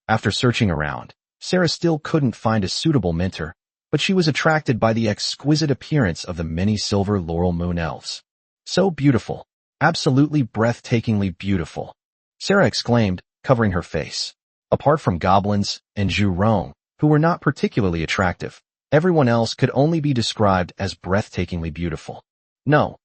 After searching around, Sarah still couldn't find a suitable mentor, but she was attracted by the exquisite appearance of the many silver laurel moon elves. So beautiful. Absolutely breathtakingly beautiful. Sarah exclaimed, covering her face. Apart from goblins and Zhurong, who were not particularly attractive, everyone else could only be described as breathtakingly beautiful. No,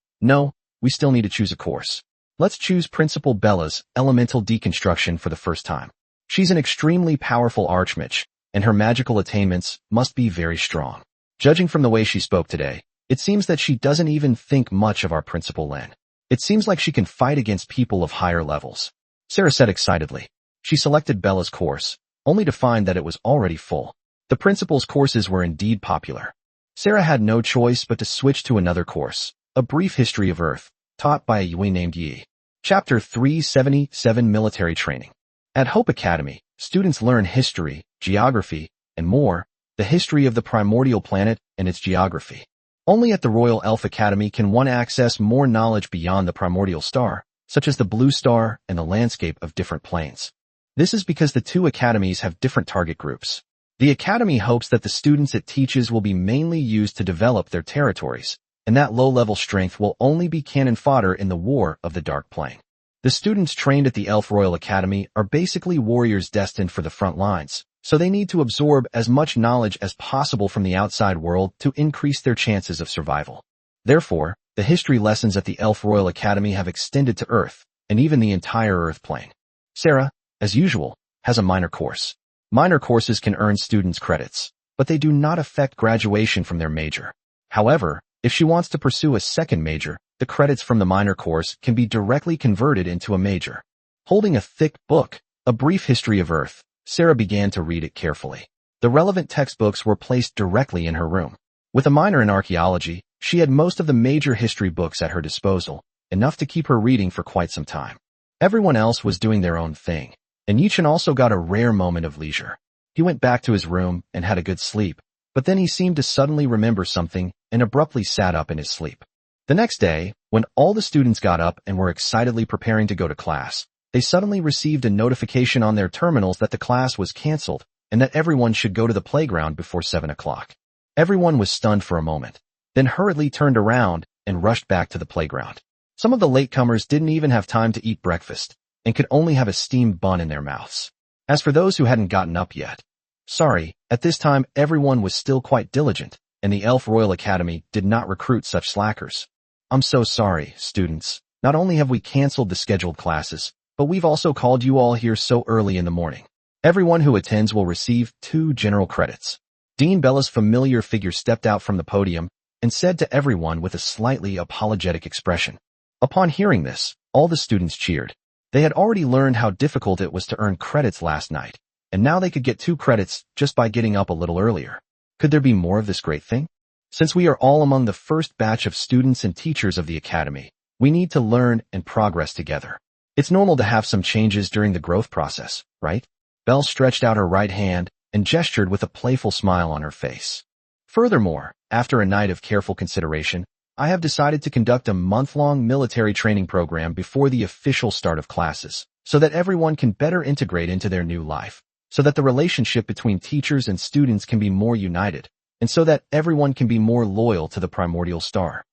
we still need to choose a course. Let's choose Principal Bella's elemental deconstruction for the first time. She's an extremely powerful archmage, and her magical attainments must be very strong. Judging from the way she spoke today, it seems that she doesn't even think much of our Principal Len. It seems like she can fight against people of higher levels. Sarah said excitedly. She selected Bella's course, only to find that it was already full. The principal's courses were indeed popular. Sarah had no choice but to switch to another course, A Brief History of Earth, taught by a Yui named Yi. Chapter 377 Military Training. At Hope Academy, students learn history, geography, and more, the history of the primordial planet and its geography. Only at the Royal Elf Academy can one access more knowledge beyond the primordial star, such as the blue star and the landscape of different planes. This is because the two academies have different target groups. The academy hopes that the students it teaches will be mainly used to develop their territories, and that low-level strength will only be cannon fodder in the War of the Dark Plane. The students trained at the Elf Royal Academy are basically warriors destined for the front lines, so they need to absorb as much knowledge as possible from the outside world to increase their chances of survival. Therefore, the history lessons at the Elf Royal Academy have extended to Earth, and even the entire Earth plane. Sarah, as usual, has a minor course. Minor courses can earn students credits, but they do not affect graduation from their major. However, if she wants to pursue a second major, the credits from the minor course can be directly converted into a major. Holding a thick book, A Brief History of Earth, Sarah began to read it carefully. The relevant textbooks were placed directly in her room. With a minor in archaeology, she had most of the major history books at her disposal, enough to keep her reading for quite some time. Everyone else was doing their own thing, and Yichin also got a rare moment of leisure. He went back to his room and had a good sleep, but then he seemed to suddenly remember something and abruptly sat up in his sleep. The next day, when all the students got up and were excitedly preparing to go to class, they suddenly received a notification on their terminals that the class was canceled and that everyone should go to the playground before 7 o'clock. Everyone was stunned for a moment, then hurriedly turned around and rushed back to the playground. Some of the latecomers didn't even have time to eat breakfast and could only have a steamed bun in their mouths. As for those who hadn't gotten up yet, sorry, at this time everyone was still quite diligent, and the Elf Royal Academy did not recruit such slackers. I'm so sorry, students. Not only have we canceled the scheduled classes, but we've also called you all here so early in the morning. Everyone who attends will receive 2 general credits. Dean Bella's familiar figure stepped out from the podium and said to everyone with a slightly apologetic expression. Upon hearing this, all the students cheered. They had already learned how difficult it was to earn credits last night, and now they could get 2 credits just by getting up a little earlier. Could there be more of this great thing? Since we are all among the first batch of students and teachers of the academy, we need to learn and progress together. It's normal to have some changes during the growth process, right? Belle stretched out her right hand and gestured with a playful smile on her face. Furthermore, after a night of careful consideration, I have decided to conduct a month-long military training program before the official start of classes, so that everyone can better integrate into their new life, so that the relationship between teachers and students can be more united, and so that everyone can be more loyal to the primordial star.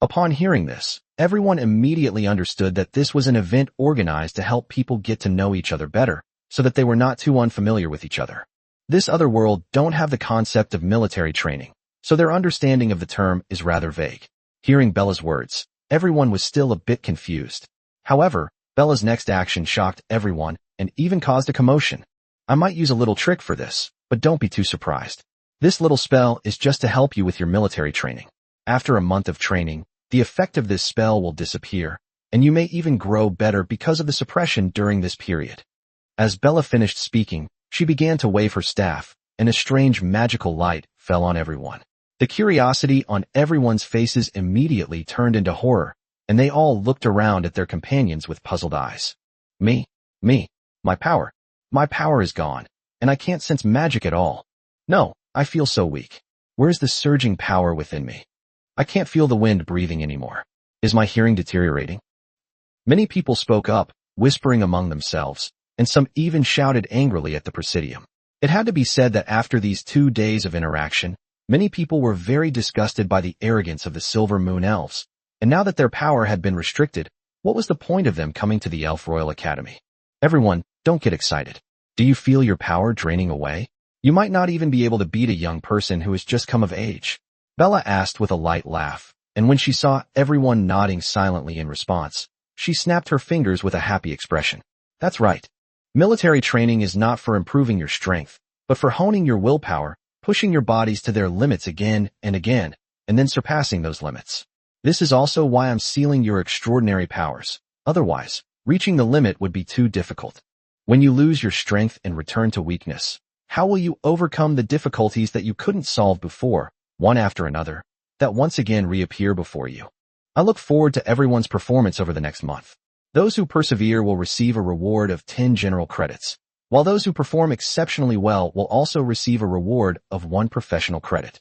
Upon hearing this, everyone immediately understood that this was an event organized to help people get to know each other better, so that they were not too unfamiliar with each other. This other world don't have the concept of military training, so their understanding of the term is rather vague. Hearing Bella's words, everyone was still a bit confused. However, Bella's next action shocked everyone and even caused a commotion. I might use a little trick for this, but don't be too surprised. This little spell is just to help you with your military training. After a month of training, the effect of this spell will disappear, and you may even grow better because of the suppression during this period. As Bella finished speaking, she began to wave her staff, and a strange magical light fell on everyone. The curiosity on everyone's faces immediately turned into horror, and they all looked around at their companions with puzzled eyes. Me, my power is gone, and I can't sense magic at all. No, I feel so weak. Where's the surging power within me? I can't feel the wind breathing anymore. Is my hearing deteriorating? Many people spoke up, whispering among themselves, and some even shouted angrily at the Presidium. It had to be said that after these 2 days of interaction, many people were very disgusted by the arrogance of the Silver Moon Elves, and now that their power had been restricted, what was the point of them coming to the Elf Royal Academy? Everyone, don't get excited. Do you feel your power draining away? You might not even be able to beat a young person who has just come of age. Bella asked with a light laugh, and when she saw everyone nodding silently in response, she snapped her fingers with a happy expression. That's right. Military training is not for improving your strength, but for honing your willpower, pushing your bodies to their limits again, and then surpassing those limits. This is also why I'm sealing your extraordinary powers. Otherwise, reaching the limit would be too difficult. When you lose your strength and return to weakness, how will you overcome the difficulties that you couldn't solve before, one after another, that once again reappear before you? I look forward to everyone's performance over the next month. Those who persevere will receive a reward of 10 general credits, while those who perform exceptionally well will also receive a reward of 1 professional credit.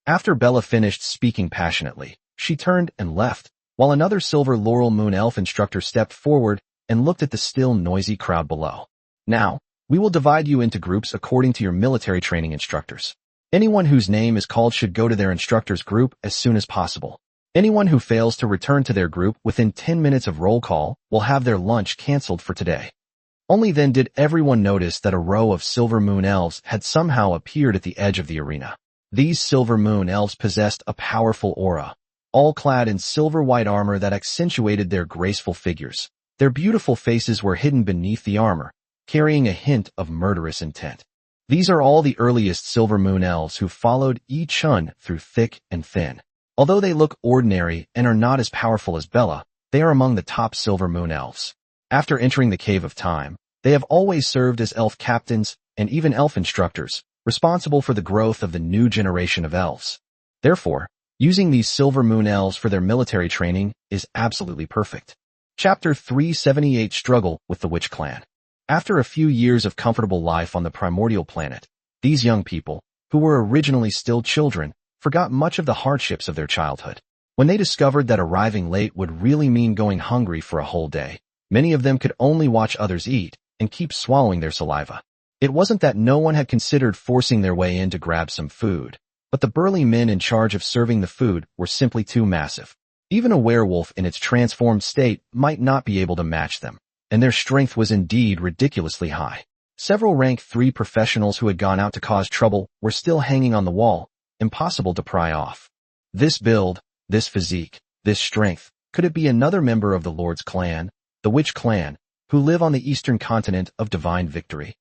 After Bella finished speaking passionately, she turned and left, while another Silver Laurel Moon Elf instructor stepped forward and looked at the still noisy crowd below. Now, we will divide you into groups according to your military training instructors. Anyone whose name is called should go to their instructor's group as soon as possible. Anyone who fails to return to their group within 10 minutes of roll call will have their lunch canceled for today. Only then did everyone notice that a row of Silver Moon Elves had somehow appeared at the edge of the arena. These Silver Moon Elves possessed a powerful aura, all clad in silver-white armor that accentuated their graceful figures. Their beautiful faces were hidden beneath the armor, carrying a hint of murderous intent. These are all the earliest Silver Moon Elves who followed Yi Chun through thick and thin. Although they look ordinary and are not as powerful as Bella, they are among the top Silver Moon Elves. After entering the Cave of Time, they have always served as elf captains and even elf instructors, responsible for the growth of the new generation of elves. Therefore, using these Silver Moon Elves for their military training is absolutely perfect. Chapter 378 Struggle with the Witch Clan. After a few years of comfortable life on the primordial planet, these young people, who were originally still children, forgot much of the hardships of their childhood. When they discovered that arriving late would really mean going hungry for a whole day, many of them could only watch others eat and keep swallowing their saliva. It wasn't that no one had considered forcing their way in to grab some food, but the burly men in charge of serving the food were simply too massive. Even a werewolf in its transformed state might not be able to match them, and their strength was indeed ridiculously high. Several rank 3 professionals who had gone out to cause trouble were still hanging on the wall, impossible to pry off. This build, this physique, this strength, could it be another member of the Lord's clan, the Witch Clan, who live on the eastern continent of Divine Victory?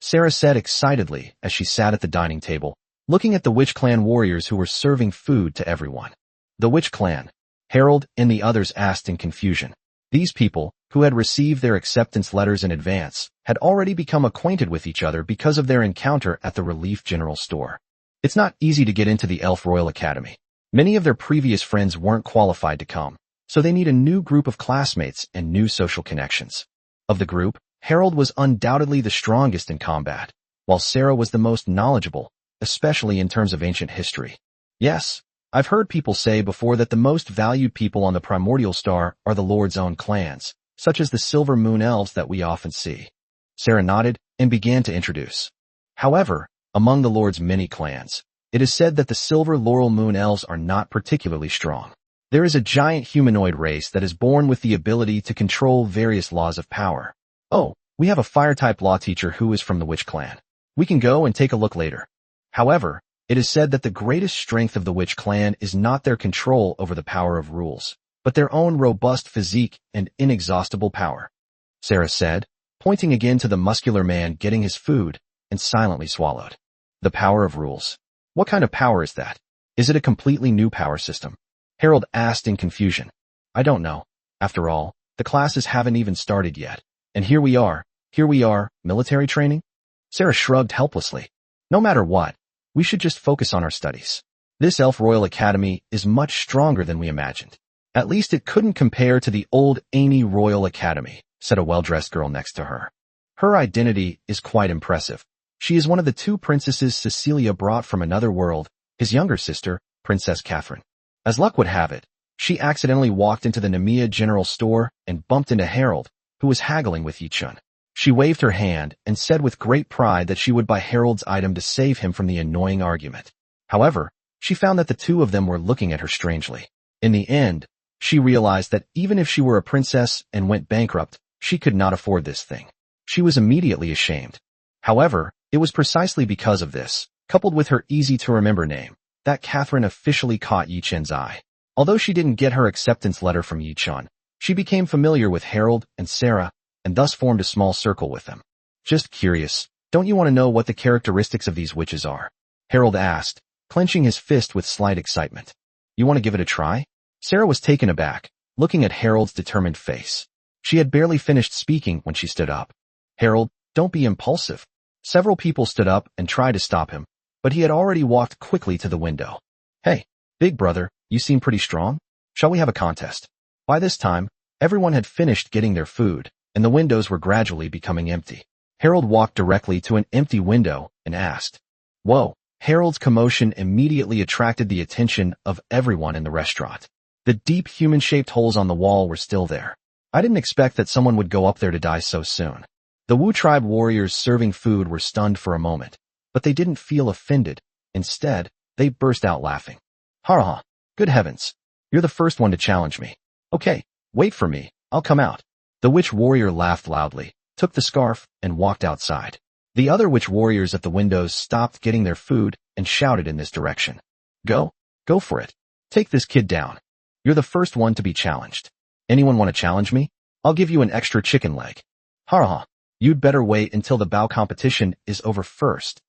Sarah said excitedly as she sat at the dining table, looking at the Witch Clan warriors who were serving food to everyone. The Witch Clan, Harold and the others asked in confusion. These people, who had received their acceptance letters in advance, had already become acquainted with each other because of their encounter at the Relief General Store. It's not easy to get into the Elf Royal Academy. Many of their previous friends weren't qualified to come, so they need a new group of classmates and new social connections. Of the group, Harold was undoubtedly the strongest in combat. while Sarah was the most knowledgeable, especially in terms of ancient history. Yes, I've heard people say before that the most valued people on the primordial star are the Lord's own clans, such as the Silver Moon Elves that we often see. Sarah nodded and began to introduce. However, among the Lord's many clans, it is said that the Silver Laurel Moon Elves are not particularly strong. There is a giant humanoid race that is born with the ability to control various laws of power. Oh, we have a fire-type law teacher who is from the Witch clan. We can go and take a look later. However, it is said that the greatest strength of the Witch clan is not their control over the power of rules, but their own robust physique and inexhaustible power. Sarah said, pointing again to the muscular man getting his food, and silently swallowed. The power of rules. What kind of power is that? Is it a completely new power system? Harold asked in confusion. I don't know. After all, the classes haven't even started yet. And here we are, military training? Sarah shrugged helplessly. No matter what, we should just focus on our studies. This Elf Royal Academy is much stronger than we imagined. At least it couldn't compare to the old Annie Royal Academy, said a well-dressed girl next to her. Her identity is quite impressive. She is one of the two princesses Cecilia brought from another world, his younger sister, Princess Catherine. As luck would have it, she accidentally walked into the Namiya General Store and bumped into Harold, who was haggling with Yichun. She waved her hand and said with great pride that she would buy Harold's item to save him from the annoying argument. However, she found that the two of them were looking at her strangely. In the end, she realized that even if she were a princess and went bankrupt, she could not afford this thing. She was immediately ashamed. However, it was precisely because of this, coupled with her easy-to-remember name, that Catherine officially caught Yichun's eye. Although she didn't get her acceptance letter from Yichun, she became familiar with Harold and Sarah, and thus formed a small circle with them. Just curious, don't you want to know what the characteristics of these witches are? Harold asked, clenching his fist with slight excitement. You want to give it a try? Sarah was taken aback, looking at Harold's determined face. She had barely finished speaking when she stood up. Harold, don't be impulsive. Several people stood up and tried to stop him, but he had already walked quickly to the window. Hey, big brother, you seem pretty strong. Shall we have a contest? By this time, everyone had finished getting their food, and the windows were gradually becoming empty. Harold walked directly to an empty window and asked. Whoa! Harold's commotion immediately attracted the attention of everyone in the restaurant. The deep human-shaped holes on the wall were still there. I didn't expect that someone would go up there to die so soon. The Wu tribe warriors serving food were stunned for a moment, but they didn't feel offended. Instead, they burst out laughing. Ha ha! Good heavens! You're the first one to challenge me. Okay, wait for me, I'll come out. The witch warrior laughed loudly, took the scarf, and walked outside. The other witch warriors at the windows stopped getting their food and shouted in this direction. Go for it. Take this kid down. You're the first one to be challenged. Anyone want to challenge me? I'll give you an extra chicken leg. Ha ha! You'd better wait until the bow competition is over first.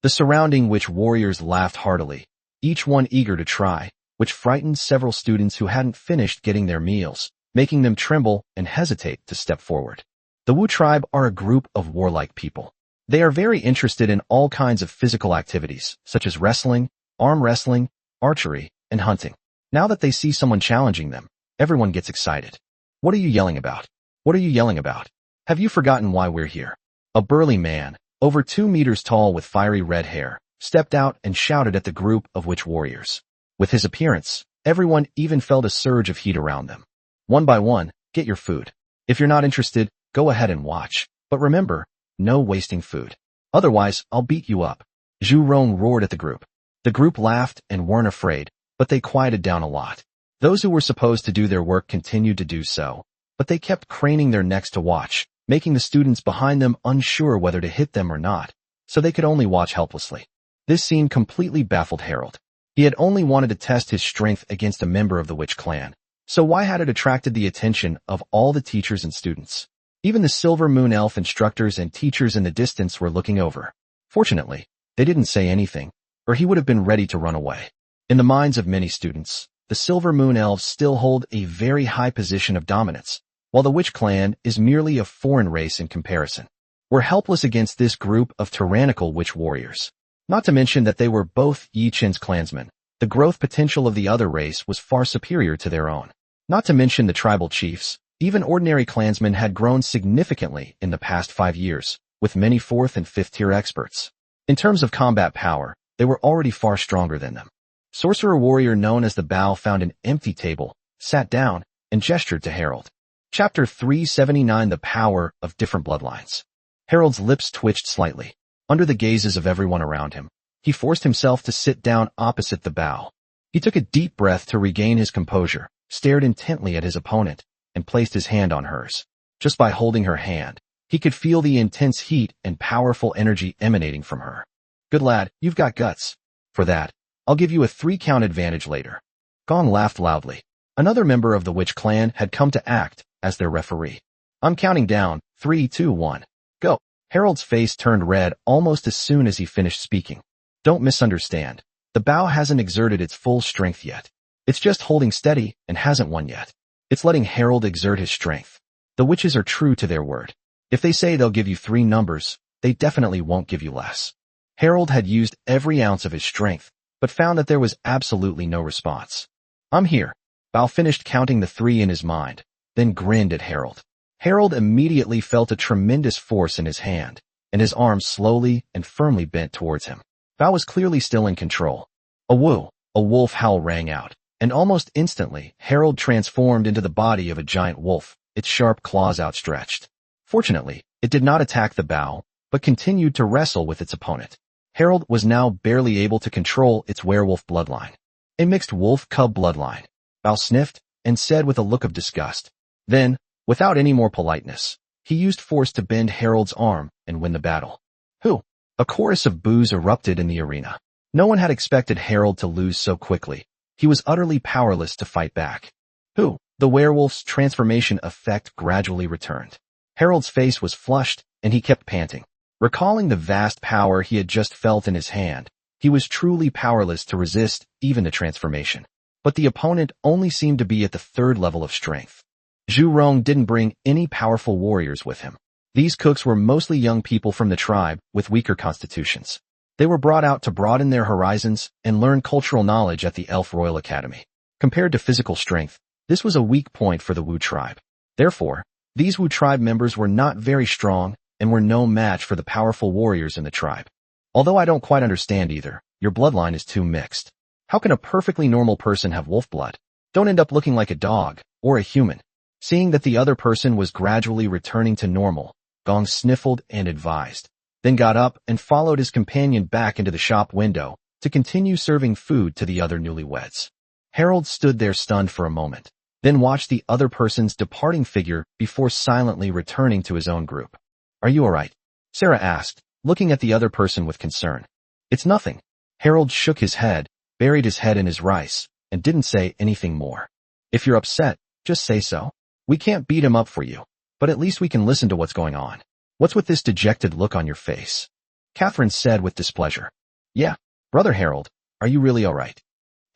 The surrounding witch warriors laughed heartily, each one eager to try, which frightened several students who hadn't finished getting their meals, making them tremble and hesitate to step forward. The Wu tribe are a group of warlike people. They are very interested in all kinds of physical activities, such as wrestling, arm wrestling, archery, and hunting. Now that they see someone challenging them, everyone gets excited. What are you yelling about? What are you yelling about? Have you forgotten why we're here? A burly man, over 2 meters tall with fiery red hair, stepped out and shouted at the group of witch warriors. With his appearance, everyone even felt a surge of heat around them. One by one, get your food. If you're not interested, go ahead and watch. But remember, no wasting food. Otherwise, I'll beat you up. Zhu Rong roared at the group. The group laughed and weren't afraid, but they quieted down a lot. Those who were supposed to do their work continued to do so, but they kept craning their necks to watch, making the students behind them unsure whether to hit them or not, so they could only watch helplessly. This scene completely baffled Harold. He had only wanted to test his strength against a member of the witch clan, so why had it attracted the attention of all the teachers and students? Even the Silver Moon Elf instructors and teachers in the distance were looking over. Fortunately, they didn't say anything, or he would have been ready to run away. In the minds of many students, the Silver Moon Elves still hold a very high position of dominance, while the Witch Clan is merely a foreign race in comparison. We're helpless against this group of tyrannical witch warriors. Not to mention that they were both Yi Chen's clansmen. The growth potential of the other race was far superior to their own. Not to mention the tribal chiefs, even ordinary clansmen had grown significantly in the past 5 years, with many 4th and 5th tier experts. In terms of combat power, they were already far stronger than them. Sorcerer warrior known as the Bao found an empty table, sat down, and gestured to Harold. Chapter 379 The Power of Different Bloodlines. Harold's lips twitched slightly. Under the gazes of everyone around him, he forced himself to sit down opposite the Bao. He took a deep breath to regain his composure, stared intently at his opponent, and placed his hand on hers. Just by holding her hand, he could feel the intense heat and powerful energy emanating from her. Good lad, you've got guts. For that, I'll give you a 3-count advantage later. Gong laughed loudly. Another member of the Witch clan had come to act as their referee. I'm counting down, 3, 2, 1. Go. Harold's face turned red almost as soon as he finished speaking. Don't misunderstand. The Bao hasn't exerted its full strength yet. It's just holding steady and hasn't won yet. It's letting Harold exert his strength. The witches are true to their word. If they say they'll give you 3 numbers, they definitely won't give you less. Harold had used every ounce of his strength, but found that there was absolutely no response. I'm here. Bao finished counting the 3 in his mind, then grinned at Harold. Harold immediately felt a tremendous force in his hand, and his arm slowly and firmly bent towards him. Bao was clearly still in control. A woo, a wolf howl rang out, and almost instantly, Harold transformed into the body of a giant wolf, its sharp claws outstretched. Fortunately, it did not attack the Bao, but continued to wrestle with its opponent. Harold was now barely able to control its werewolf bloodline. A mixed wolf-cub bloodline. Bao sniffed and said with a look of disgust. Then, without any more politeness, he used force to bend Harold's arm and win the battle. Who? A chorus of boos erupted in the arena. No one had expected Harold to lose so quickly. He was utterly powerless to fight back. Who? The werewolf's transformation effect gradually returned. Harold's face was flushed, and he kept panting. Recalling the vast power he had just felt in his hand, he was truly powerless to resist even the transformation. But the opponent only seemed to be at the 3rd level of strength. Zhu Rong didn't bring any powerful warriors with him. These cooks were mostly young people from the tribe with weaker constitutions. They were brought out to broaden their horizons and learn cultural knowledge at the Elf Royal Academy. Compared to physical strength, this was a weak point for the Wu tribe. Therefore, these Wu tribe members were not very strong and were no match for the powerful warriors in the tribe. Although I don't quite understand either, your bloodline is too mixed. How can a perfectly normal person have wolf blood? Don't end up looking like a dog or a human. Seeing that the other person was gradually returning to normal, Gong sniffled and advised, then got up and followed his companion back into the shop window to continue serving food to the other newlyweds. Harold stood there stunned for a moment, then watched the other person's departing figure before silently returning to his own group. Are you alright? Sarah asked, looking at the other person with concern. It's nothing. Harold shook his head, buried his head in his rice, and didn't say anything more. If you're upset, just say so. We can't beat him up for you, but at least we can listen to what's going on. What's with this dejected look on your face? Catherine said with displeasure. Yeah, Brother Harold, are you really alright?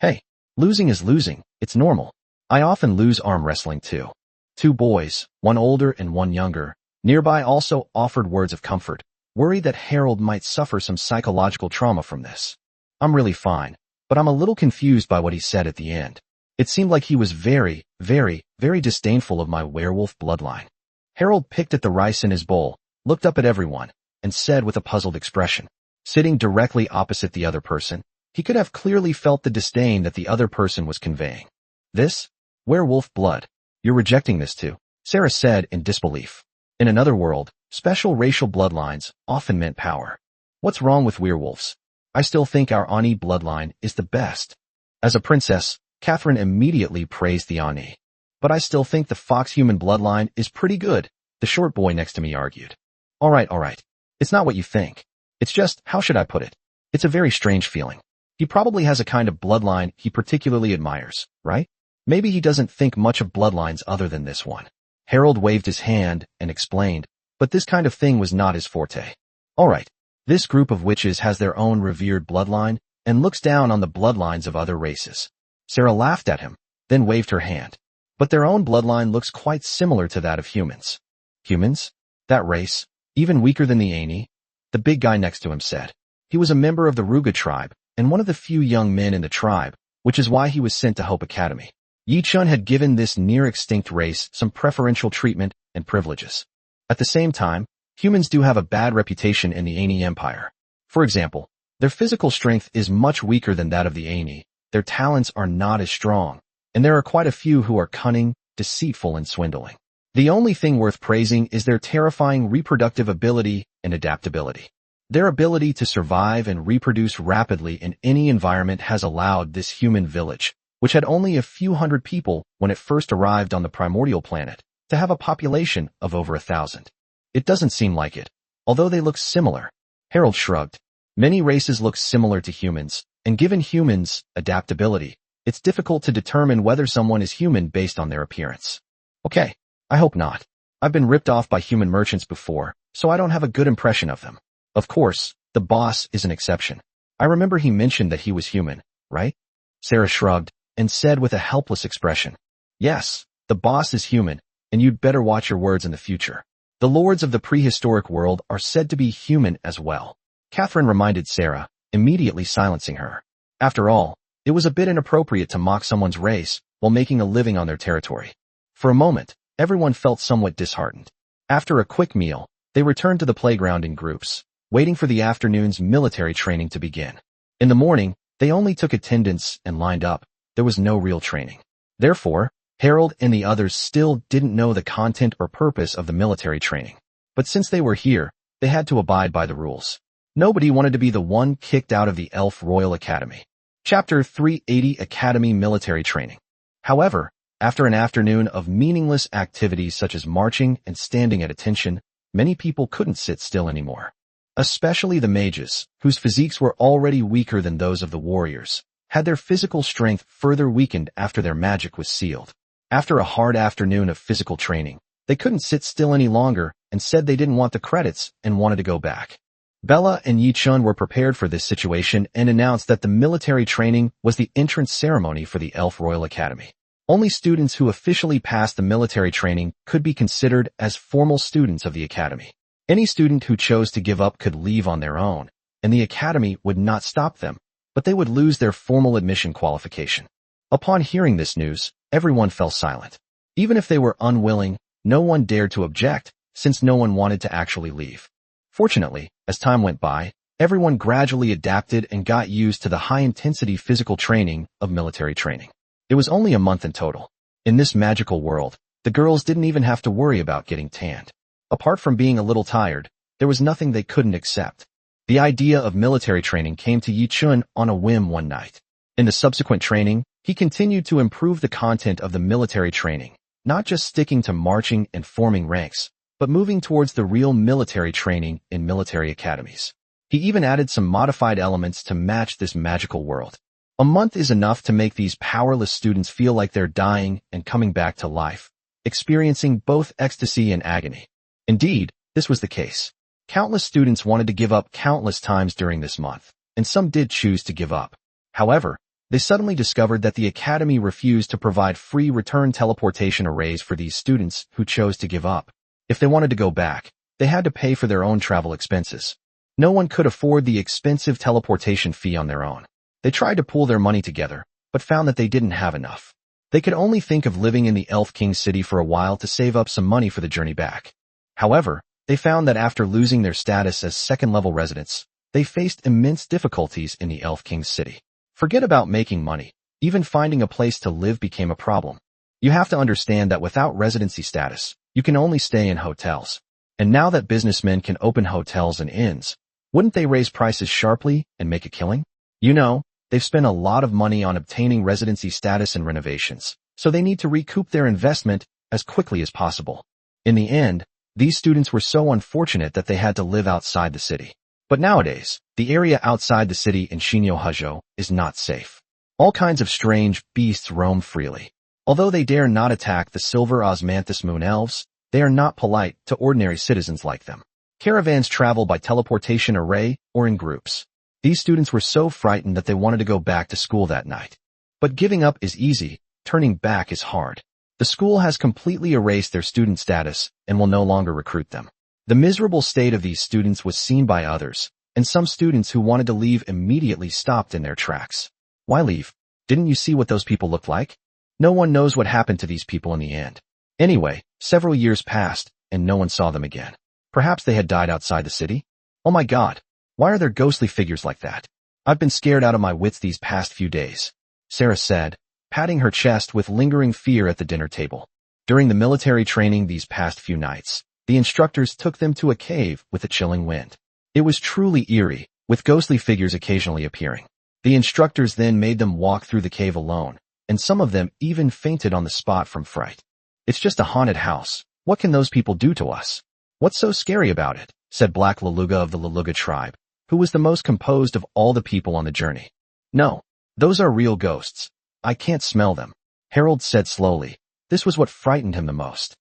Hey, losing is losing, it's normal. I often lose arm wrestling too. 2 boys, one older and one younger, nearby also offered words of comfort, worried that Harold might suffer some psychological trauma from this. I'm really fine, but I'm a little confused by what he said at the end. It seemed like he was very, very, very disdainful of my werewolf bloodline. Harold picked at the rice in his bowl, looked up at everyone, and said with a puzzled expression. Sitting directly opposite the other person, he could have clearly felt the disdain that the other person was conveying. This? Werewolf blood. You're rejecting this too, Sarah said in disbelief. In another world, special racial bloodlines often meant power. What's wrong with werewolves? I still think our Ani bloodline is the best. As a princess, Catherine immediately praised the Ani. But I still think the fox-human bloodline is pretty good, the short boy next to me argued. Alright. It's not what you think. It's just, how should I put it? It's a very strange feeling. He probably has a kind of bloodline he particularly admires, right? Maybe he doesn't think much of bloodlines other than this one. Harold waved his hand and explained, but this kind of thing was not his forte. Alright, this group of witches has their own revered bloodline and looks down on the bloodlines of other races. Sarah laughed at him, then waved her hand. But their own bloodline looks quite similar to that of humans. Humans? That race? Even weaker than the Ani? The big guy next to him said. He was a member of the Ruga tribe and one of the few young men in the tribe, which is why he was sent to Hope Academy. Yi Chun had given this near-extinct race some preferential treatment and privileges. At the same time, Humans do have a bad reputation in the Aini Empire. For example, their physical strength is much weaker than that of the Aini, their talents are not as strong, and there are quite a few who are cunning, deceitful, and swindling. The only thing worth praising is their terrifying reproductive ability and adaptability. Their ability to survive and reproduce rapidly in any environment has allowed this human village, which had only a few hundred people when it first arrived on the primordial planet, to have a population of over 1,000. It doesn't seem like it, although they look similar. Harold shrugged. Many races look similar to humans, and given humans' adaptability, it's difficult to determine whether someone is human based on their appearance. Okay, I hope not. I've been ripped off by human merchants before, so I don't have a good impression of them. Of course, the boss is an exception. I remember he mentioned that he was human, right? Sarah shrugged and said with a helpless expression, "Yes, the boss is human, and you'd better watch your words in the future. The lords of the prehistoric world are said to be human as well." Catherine reminded Sarah, immediately silencing her. After all, it was a bit inappropriate to mock someone's race while making a living on their territory. For a moment, everyone felt somewhat disheartened. After a quick meal, they returned to the playground in groups, waiting for the afternoon's military training to begin. In the morning, they only took attendance and lined up. There was no real training. Therefore, Harold and the others still didn't know the content or purpose of the military training. But since they were here, they had to abide by the rules. Nobody wanted to be the one kicked out of the Elf Royal Academy. Chapter 380 Academy Military Training. However, after an afternoon of meaningless activities such as marching and standing at attention, many people couldn't sit still anymore. Especially the mages, whose physiques were already weaker than those of the warriors, had their physical strength further weakened after their magic was sealed. After a hard afternoon of physical training, they couldn't sit still any longer and said they didn't want the credits and wanted to go back. Bella and Yi-chun were prepared for this situation and announced that the military training was the entrance ceremony for the Elf Royal Academy. Only students who officially passed the military training could be considered as formal students of the academy. Any student who chose to give up could leave on their own, and the academy would not stop them, but they would lose their formal admission qualification. Upon hearing this news, everyone fell silent. Even if they were unwilling, no one dared to object, since no one wanted to actually leave. Fortunately, as time went by, everyone gradually adapted and got used to the high-intensity physical training of military training. It was only a month in total. In this magical world, the girls didn't even have to worry about getting tanned. Apart from being a little tired, there was nothing they couldn't accept. The idea of military training came to Yi-chun on a whim one night. In the subsequent training, he continued to improve the content of the military training, not just sticking to marching and forming ranks, but moving towards the real military training in military academies. He even added some modified elements to match this magical world. A month is enough to make these powerless students feel like they're dying and coming back to life, experiencing both ecstasy and agony. Indeed, this was the case. Countless students wanted to give up countless times during this month, and some did choose to give up. However, they suddenly discovered that the academy refused to provide free return teleportation arrays for these students who chose to give up. If they wanted to go back, they had to pay for their own travel expenses. No one could afford the expensive teleportation fee on their own. They tried to pool their money together, but found that they didn't have enough. They could only think of living in the Elf King city for a while to save up some money for the journey back. However, they found that after losing their status as second-level residents, they faced immense difficulties in the Elf King's city. Forget about making money. Even finding a place to live became a problem. You have to understand that without residency status, you can only stay in hotels. And now that businessmen can open hotels and inns, wouldn't they raise prices sharply and make a killing? You know, they've spent a lot of money on obtaining residency status and renovations, so they need to recoup their investment as quickly as possible. In the end, these students were so unfortunate that they had to live outside the city. But nowadays, the area outside the city in Shinyo-hajo is not safe. All kinds of strange beasts roam freely. Although they dare not attack the silver osmanthus moon elves, they are not polite to ordinary citizens like them. Caravans travel by teleportation array or in groups. These students were so frightened that they wanted to go back to school that night. But giving up is easy, turning back is hard. The school has completely erased their student status and will no longer recruit them. The miserable state of these students was seen by others, and some students who wanted to leave immediately stopped in their tracks. Why leave? Didn't you see what those people looked like? No one knows what happened to these people in the end. Anyway, several years passed, and no one saw them again. Perhaps they had died outside the city? Oh my god, why are there ghostly figures like that? I've been scared out of my wits these past few days, Sarah said, patting her chest with lingering fear at the dinner table. During the military training these past few nights, the instructors took them to a cave with a chilling wind. It was truly eerie, with ghostly figures occasionally appearing. The instructors then made them walk through the cave alone, and some of them even fainted on the spot from fright. It's just a haunted house. What can those people do to us? What's so scary about it? Said Black Laluga of the Laluga tribe, who was the most composed of all the people on the journey. No, those are real ghosts. I can't smell them, Harold said slowly. This was what frightened him the most.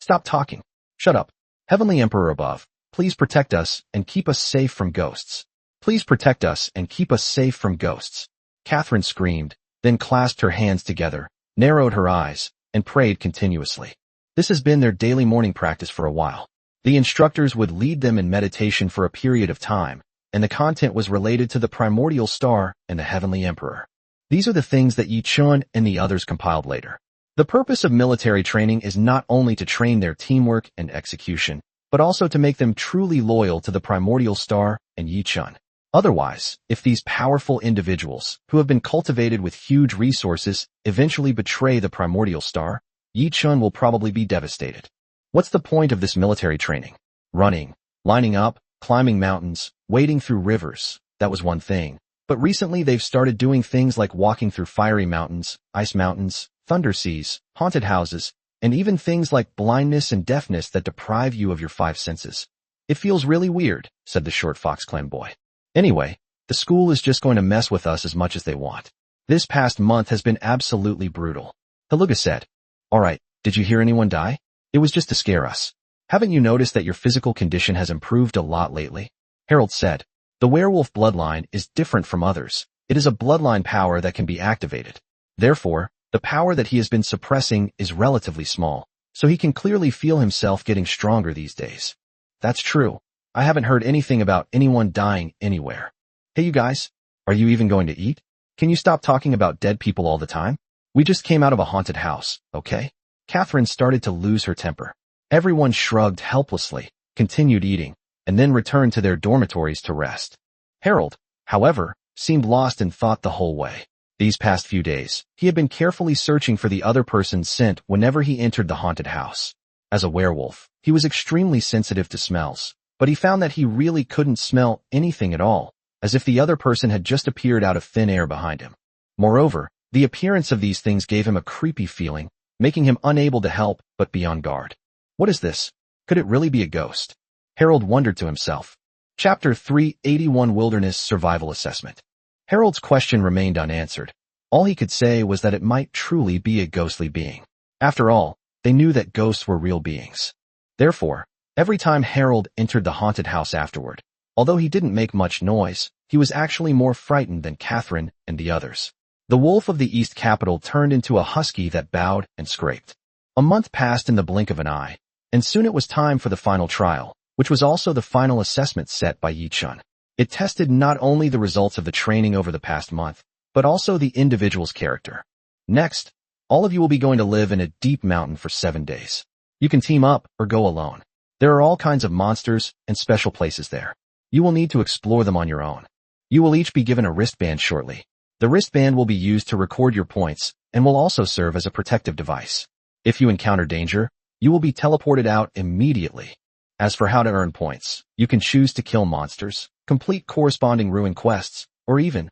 Stop talking. Shut up. Heavenly Emperor above, please protect us and keep us safe from ghosts. Please protect us and keep us safe from ghosts. Catherine screamed, then clasped her hands together, narrowed her eyes, and prayed continuously. This has been their daily morning practice for a while. The instructors would lead them in meditation for a period of time, and the content was related to the primordial star and the Heavenly Emperor. These are the things that Yi Chun and the others compiled later. The purpose of military training is not only to train their teamwork and execution, but also to make them truly loyal to the primordial star and Yi Chun. Otherwise, if these powerful individuals, who have been cultivated with huge resources, eventually betray the primordial star, Yi Chun will probably be devastated. What's the point of this military training? Running, lining up, climbing mountains, wading through rivers, that was one thing. But recently they've started doing things like walking through fiery mountains, ice mountains, thunder seas, haunted houses, and even things like blindness and deafness that deprive you of your 5 senses. It feels really weird, said the short Fox Clan boy. Anyway, the school is just going to mess with us as much as they want. This past month has been absolutely brutal. Haluga said. Alright, did you hear anyone die? It was just to scare us. Haven't you noticed that your physical condition has improved a lot lately? Harold said. The werewolf bloodline is different from others. It is a bloodline power that can be activated. Therefore, the power that he has been suppressing is relatively small, so he can clearly feel himself getting stronger these days. That's true. I haven't heard anything about anyone dying anywhere. Hey you guys, are you even going to eat? Can you stop talking about dead people all the time? We just came out of a haunted house, okay? Catherine started to lose her temper. Everyone shrugged helplessly, continued eating, and then returned to their dormitories to rest. Harold, however, seemed lost in thought the whole way. These past few days, he had been carefully searching for the other person's scent whenever he entered the haunted house. As a werewolf, he was extremely sensitive to smells, but he found that he really couldn't smell anything at all, as if the other person had just appeared out of thin air behind him. Moreover, the appearance of these things gave him a creepy feeling, making him unable to help but be on guard. What is this? Could it really be a ghost? Harold wondered to himself. Chapter 381 Wilderness Survival Assessment. Harold's question remained unanswered. All he could say was that it might truly be a ghostly being. After all, they knew that ghosts were real beings. Therefore, every time Harold entered the haunted house afterward, although he didn't make much noise, he was actually more frightened than Catherine and the others. The wolf of the East Capital turned into a husky that bowed and scraped. A month passed in the blink of an eye, and soon it was time for the final trial, which was also the final assessment set by Yi Chun. It tested not only the results of the training over the past month, but also the individual's character. Next, all of you will be going to live in a deep mountain for 7 days. You can team up or go alone. There are all kinds of monsters and special places there. You will need to explore them on your own. You will each be given a wristband shortly. The wristband will be used to record your points and will also serve as a protective device. If you encounter danger, you will be teleported out immediately. As for how to earn points, you can choose to kill monsters, complete corresponding ruin quests, or even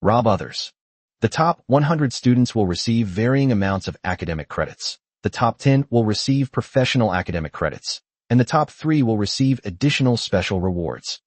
rob others. The top 100 students will receive varying amounts of academic credits. The top 10 will receive professional academic credits, and the top 3 will receive additional special rewards.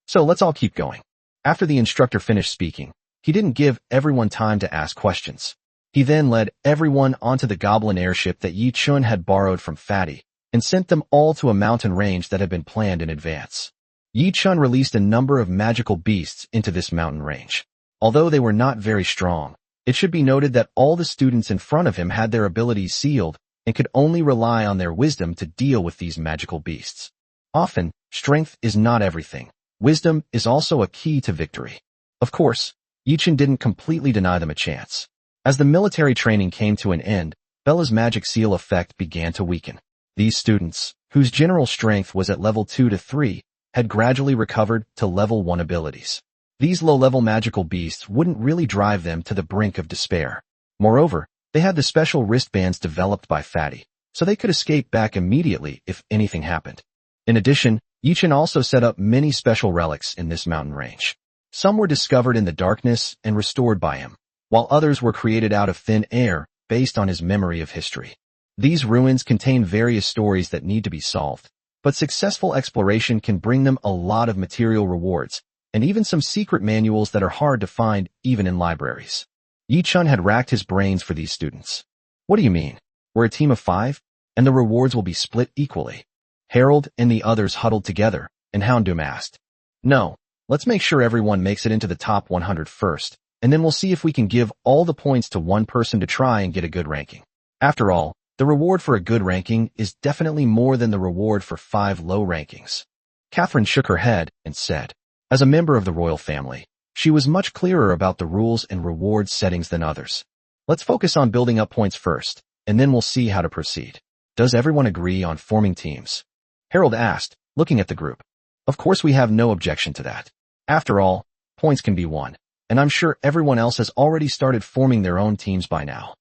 So let's all keep going. After the instructor finished speaking, he didn't give everyone time to ask questions. He then led everyone onto the goblin airship that Yi Chun had borrowed from Fatty, and sent them all to a mountain range that had been planned in advance. Yi Chun released a number of magical beasts into this mountain range. Although they were not very strong, it should be noted that all the students in front of him had their abilities sealed and could only rely on their wisdom to deal with these magical beasts. Often, strength is not everything. Wisdom is also a key to victory. Of course, Yi Chun didn't completely deny them a chance. As the military training came to an end, Bella's magic seal effect began to weaken. These students, whose general strength was at level 2 to 3, had gradually recovered to level 1 abilities. These low-level magical beasts wouldn't really drive them to the brink of despair. Moreover, they had the special wristbands developed by Fatty, so they could escape back immediately if anything happened. In addition, Yichin also set up many special relics in this mountain range. Some were discovered in the darkness and restored by him, while others were created out of thin air based on his memory of history. These ruins contain various stories that need to be solved, but successful exploration can bring them a lot of material rewards, and even some secret manuals that are hard to find even in libraries. Yi-chun had racked his brains for these students. What do you mean? We're a team of 5, and the rewards will be split equally. Harold and the others huddled together, and Houndoom asked. No, let's make sure everyone makes it into the top 100 first, and then we'll see if we can give all the points to one person to try and get a good ranking. After all, the reward for a good ranking is definitely more than the reward for 5 low rankings. Catherine shook her head and said, as a member of the royal family, she was much clearer about the rules and reward settings than others. Let's focus on building up points first, and then we'll see how to proceed. Does everyone agree on forming teams? Harold asked, looking at the group. Of course we have no objection to that. After all, points can be won, and I'm sure everyone else has already started forming their own teams by now.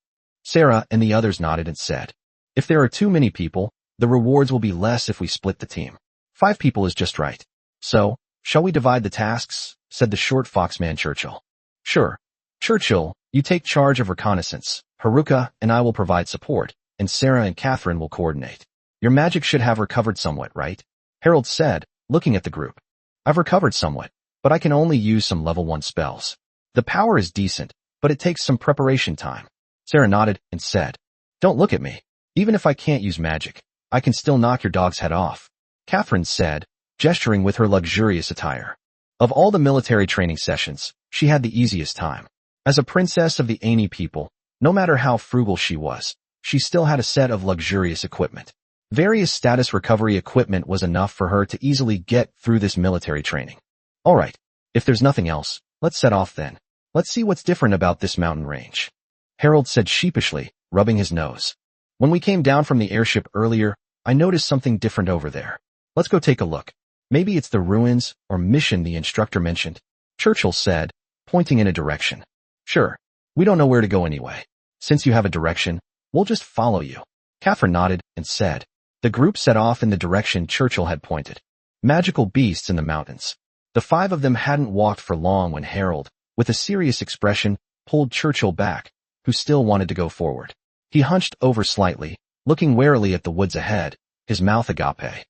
Sarah and the others nodded and said, if there are too many people, the rewards will be less if we split the team. 5 people is just right. So, shall we divide the tasks? Said the short foxman Churchill. Sure. Churchill, you take charge of reconnaissance. Haruka and I will provide support, and Sarah and Catherine will coordinate. Your magic should have recovered somewhat, right? Harold said, looking at the group. I've recovered somewhat, but I can only use some level 1 spells. The power is decent, but it takes some preparation time. Sarah nodded and said, don't look at me. Even if I can't use magic, I can still knock your dog's head off. Catherine said, gesturing with her luxurious attire. Of all the military training sessions, she had the easiest time. As a princess of the Aini people, no matter how frugal she was, she still had a set of luxurious equipment. Various status recovery equipment was enough for her to easily get through this military training. Alright, if there's nothing else, let's set off then. Let's see what's different about this mountain range. Harold said sheepishly, rubbing his nose. When we came down from the airship earlier, I noticed something different over there. Let's go take a look. Maybe it's the ruins or mission the instructor mentioned. Churchill said, pointing in a direction. Sure, we don't know where to go anyway. Since you have a direction, we'll just follow you. Catherine nodded and said. The group set off in the direction Churchill had pointed. Magical beasts in the mountains. The 5 of them hadn't walked for long when Harold, with a serious expression, pulled Churchill back, who still wanted to go forward. He hunched over slightly, looking warily at the woods ahead, his mouth agape.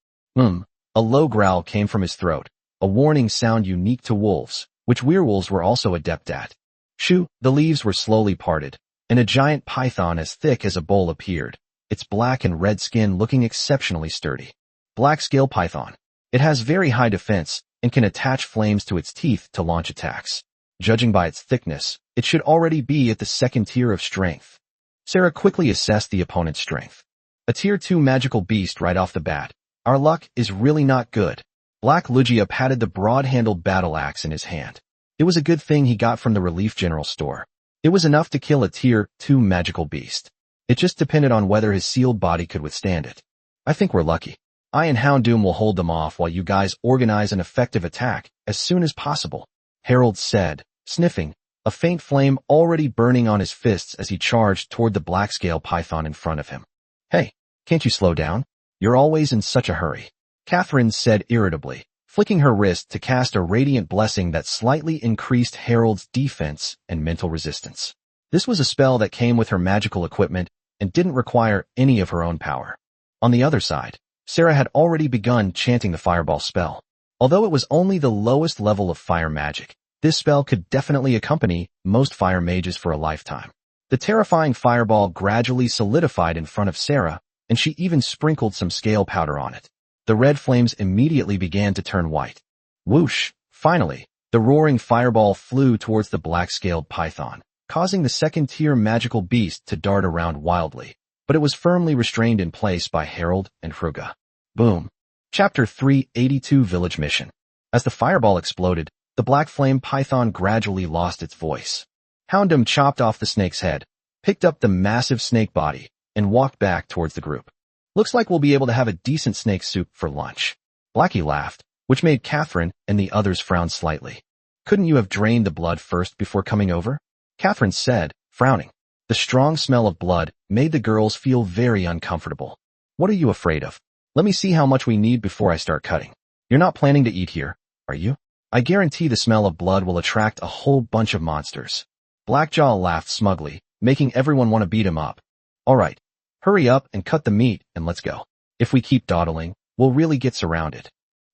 A low growl came from his throat, a warning sound unique to wolves, which werewolves were also adept at. Shoo, the leaves were slowly parted, and a giant python as thick as a bowl appeared, its black and red skin looking exceptionally sturdy. Black scale python. It has very high defense and can attach flames to its teeth to launch attacks. Judging by its thickness, it should already be at the 2nd tier of strength. Sarah quickly assessed the opponent's strength. A tier 2 magical beast right off the bat. Our luck is really not good. Black Lugia patted the broad-handled battle axe in his hand. It was a good thing he got from the relief general store. It was enough to kill a tier 2 magical beast. It just depended on whether his sealed body could withstand it. I think we're lucky. I and Houndoom will hold them off while you guys organize an effective attack as soon as possible, Harold said, sniffing, a faint flame already burning on his fists as he charged toward the black-scale python in front of him. Hey, can't you slow down? You're always in such a hurry, Catherine said irritably, flicking her wrist to cast a radiant blessing that slightly increased Harold's defense and mental resistance. This was a spell that came with her magical equipment and didn't require any of her own power. On the other side, Sarah had already begun chanting the fireball spell. Although it was only the lowest level of fire magic, this spell could definitely accompany most fire mages for a lifetime. The terrifying fireball gradually solidified in front of Sarah, and she even sprinkled some scale powder on it. The red flames immediately began to turn white. Whoosh! Finally, the roaring fireball flew towards the black-scaled python, causing the 2nd-tier magical beast to dart around wildly, but it was firmly restrained in place by Harold and Haruka. Boom. Chapter 382 Village Mission. As the fireball exploded, the black flame python gradually lost its voice. Houndoom chopped off the snake's head, picked up the massive snake body, and walked back towards the group. Looks like we'll be able to have a decent snake soup for lunch. Blackie laughed, which made Catherine and the others frown slightly. Couldn't you have drained the blood first before coming over? Catherine said, frowning. The strong smell of blood made the girls feel very uncomfortable. What are you afraid of? Let me see how much we need before I start cutting. You're not planning to eat here, are you? I guarantee the smell of blood will attract a whole bunch of monsters. Blackjaw laughed smugly, making everyone want to beat him up. All right, hurry up and cut the meat and let's go. If we keep dawdling, we'll really get surrounded.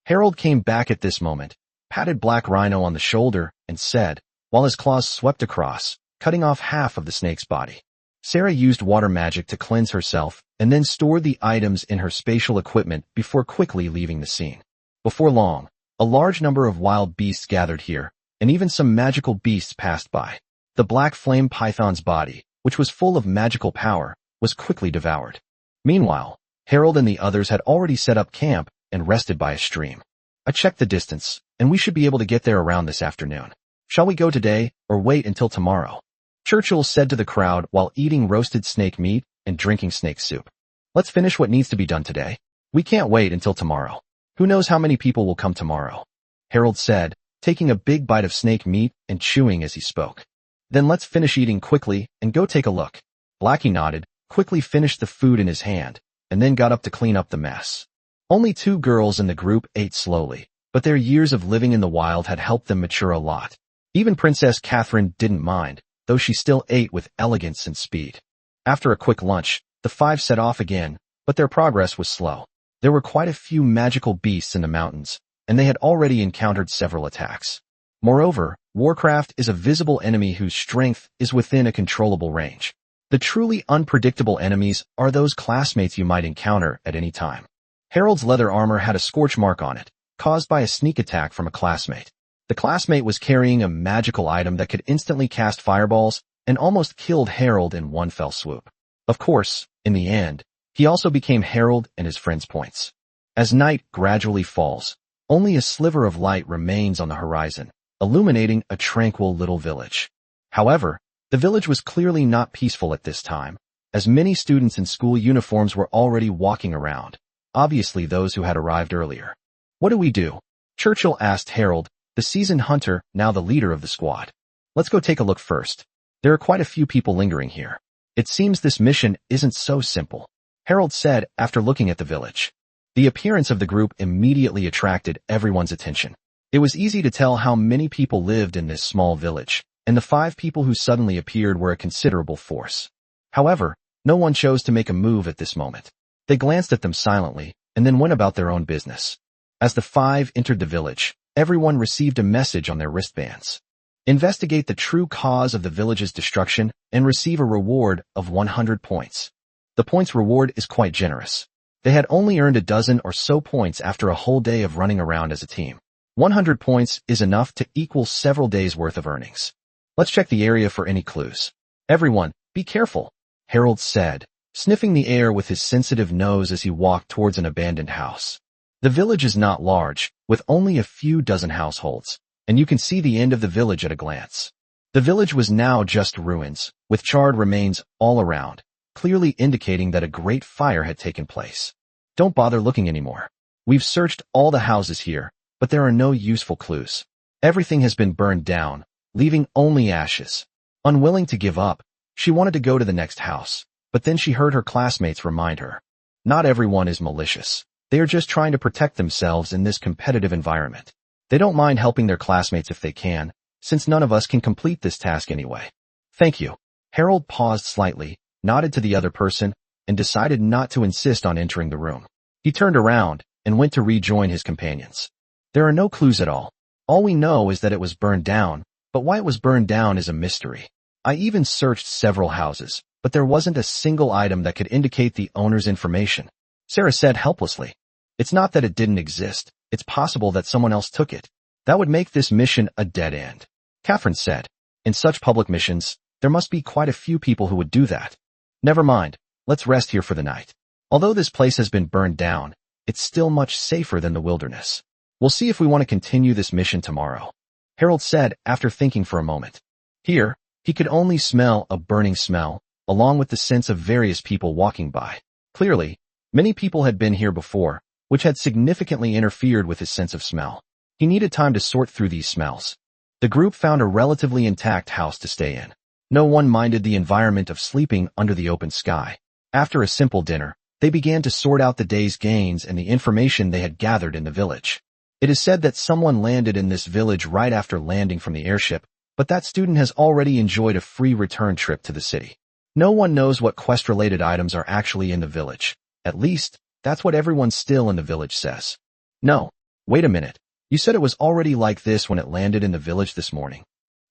Harold came back at this moment, patted Black Rhino on the shoulder, and said, while his claws swept across, cutting off half of the snake's body. Sarah used water magic to cleanse herself and then stored the items in her spatial equipment before quickly leaving the scene. Before long, a large number of wild beasts gathered here, and even some magical beasts passed by. The black flame python's body, which was full of magical power, was quickly devoured. Meanwhile, Harold and the others had already set up camp and rested by a stream. I checked the distance, and we should be able to get there around this afternoon. Shall we go today, or wait until tomorrow? Churchill said to the crowd while eating roasted snake meat and drinking snake soup. Let's finish what needs to be done today. We can't wait until tomorrow. Who knows how many people will come tomorrow? Harold said, taking a big bite of snake meat and chewing as he spoke. Then let's finish eating quickly and go take a look. Blackie nodded, quickly finished the food in his hand, and then got up to clean up the mess. Only 2 girls in the group ate slowly, but their years of living in the wild had helped them mature a lot. Even Princess Catherine didn't mind, though she still ate with elegance and speed. After a quick lunch, the 5 set off again, but their progress was slow. There were quite a few magical beasts in the mountains, and they had already encountered several attacks. Moreover, Warcraft is a visible enemy whose strength is within a controllable range. The truly unpredictable enemies are those classmates you might encounter at any time. Harold's leather armor had a scorch mark on it, caused by a sneak attack from a classmate. The classmate was carrying a magical item that could instantly cast fireballs and almost killed Harold in one fell swoop. Of course, in the end, he also became Harold and his friend's points. As night gradually falls, only a sliver of light remains on the horizon, illuminating a tranquil little village. However, the village was clearly not peaceful at this time, as many students in school uniforms were already walking around, obviously those who had arrived earlier. What do we do? Churchill asked Harold, the seasoned hunter, now the leader of the squad. Let's go take a look first. There are quite a few people lingering here. It seems this mission isn't so simple, Harold said after looking at the village. The appearance of the group immediately attracted everyone's attention. It was easy to tell how many people lived in this small village, and the 5 people who suddenly appeared were a considerable force. However, no one chose to make a move at this moment. They glanced at them silently, and then went about their own business. As the 5 entered the village, everyone received a message on their wristbands. Investigate the true cause of the village's destruction and receive a reward of 100 points. The points reward is quite generous. They had only earned a dozen or so points after a whole day of running around as a team. 100 points is enough to equal several days' worth of earnings. Let's check the area for any clues. Everyone, be careful, Harold said, sniffing the air with his sensitive nose as he walked towards an abandoned house. The village is not large, with only a few dozen households, and you can see the end of the village at a glance. The village was now just ruins, with charred remains all around, clearly indicating that a great fire had taken place. Don't bother looking anymore. We've searched all the houses here, but there are no useful clues. Everything has been burned down, leaving only ashes. Unwilling to give up, she wanted to go to the next house, but then she heard her classmates remind her. Not everyone is malicious. They are just trying to protect themselves in this competitive environment. They don't mind helping their classmates if they can, since none of us can complete this task anyway. Thank you. Harold paused slightly, nodded to the other person, and decided not to insist on entering the room. He turned around and went to rejoin his companions. There are no clues at all. All we know is that it was burned down, but why it was burned down is a mystery. I even searched several houses, but there wasn't a single item that could indicate the owner's information. Sarah said helplessly. It's not that it didn't exist. It's possible that someone else took it. That would make this mission a dead end. Catherine said. In such public missions, there must be quite a few people who would do that. Never mind. Let's rest here for the night. Although this place has been burned down, it's still much safer than the wilderness. We'll see if we want to continue this mission tomorrow, Harold said after thinking for a moment. Here, he could only smell a burning smell, along with the sense of various people walking by. Clearly, Many people had been here before, which had significantly interfered with his sense of smell. He needed time to sort through these smells. The group found a relatively intact house to stay in. No one minded the environment of sleeping under the open sky. After a simple dinner, they began to sort out the day's gains and the information they had gathered in the village. It is said that someone landed in this village right after landing from the airship, but that student has already enjoyed a free return trip to the city. No one knows what quest-related items are actually in the village. At least, that's what everyone still in the village says. No, wait a minute. You said it was already like this when it landed in the village this morning.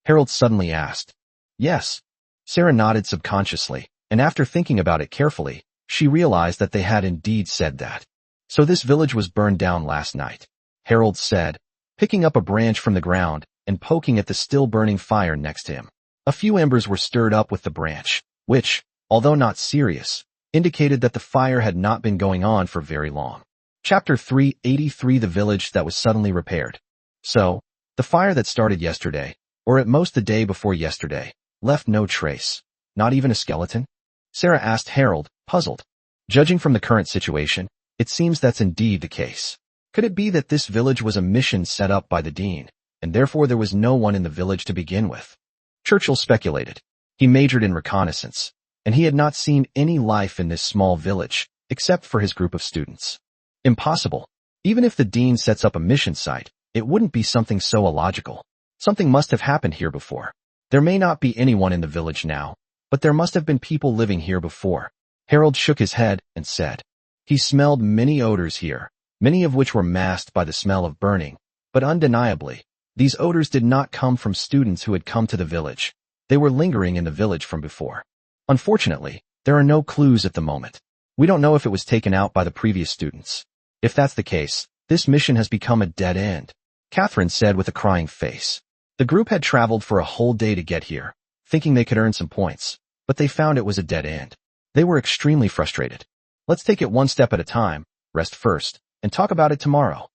Harold suddenly asked. Yes. Sarah nodded subconsciously, and after thinking about it carefully, she realized that they had indeed said that. So this village was burned down last night, Harold said, picking up a branch from the ground and poking at the still burning fire next to him. A few embers were stirred up with the branch, which, although not serious, indicated that the fire had not been going on for very long. Chapter 383 The Village That Was Suddenly Repaired. So, the fire that started yesterday, or at most the day before yesterday, left no trace, not even a skeleton? Sarah asked Harold, puzzled. Judging from the current situation, it seems that's indeed the case. Could it be that this village was a mission set up by the dean, and therefore there was no one in the village to begin with? Churchill speculated. He majored in reconnaissance, and he had not seen any life in this small village, except for his group of students. Impossible. Even if the dean sets up a mission site, it wouldn't be something so illogical. Something must have happened here before. There may not be anyone in the village now, but there must have been people living here before. Harold shook his head and said. He smelled many odors here, many of which were masked by the smell of burning, but undeniably, these odors did not come from students who had come to the village. They were lingering in the village from before. Unfortunately, there are no clues at the moment. We don't know if it was taken out by the previous students. If that's the case, this mission has become a dead end, Catherine said with a crying face. The group had traveled for a whole day to get here, thinking they could earn some points, but they found it was a dead end. They were extremely frustrated. Let's take it one step at a time, rest first, and talk about it tomorrow,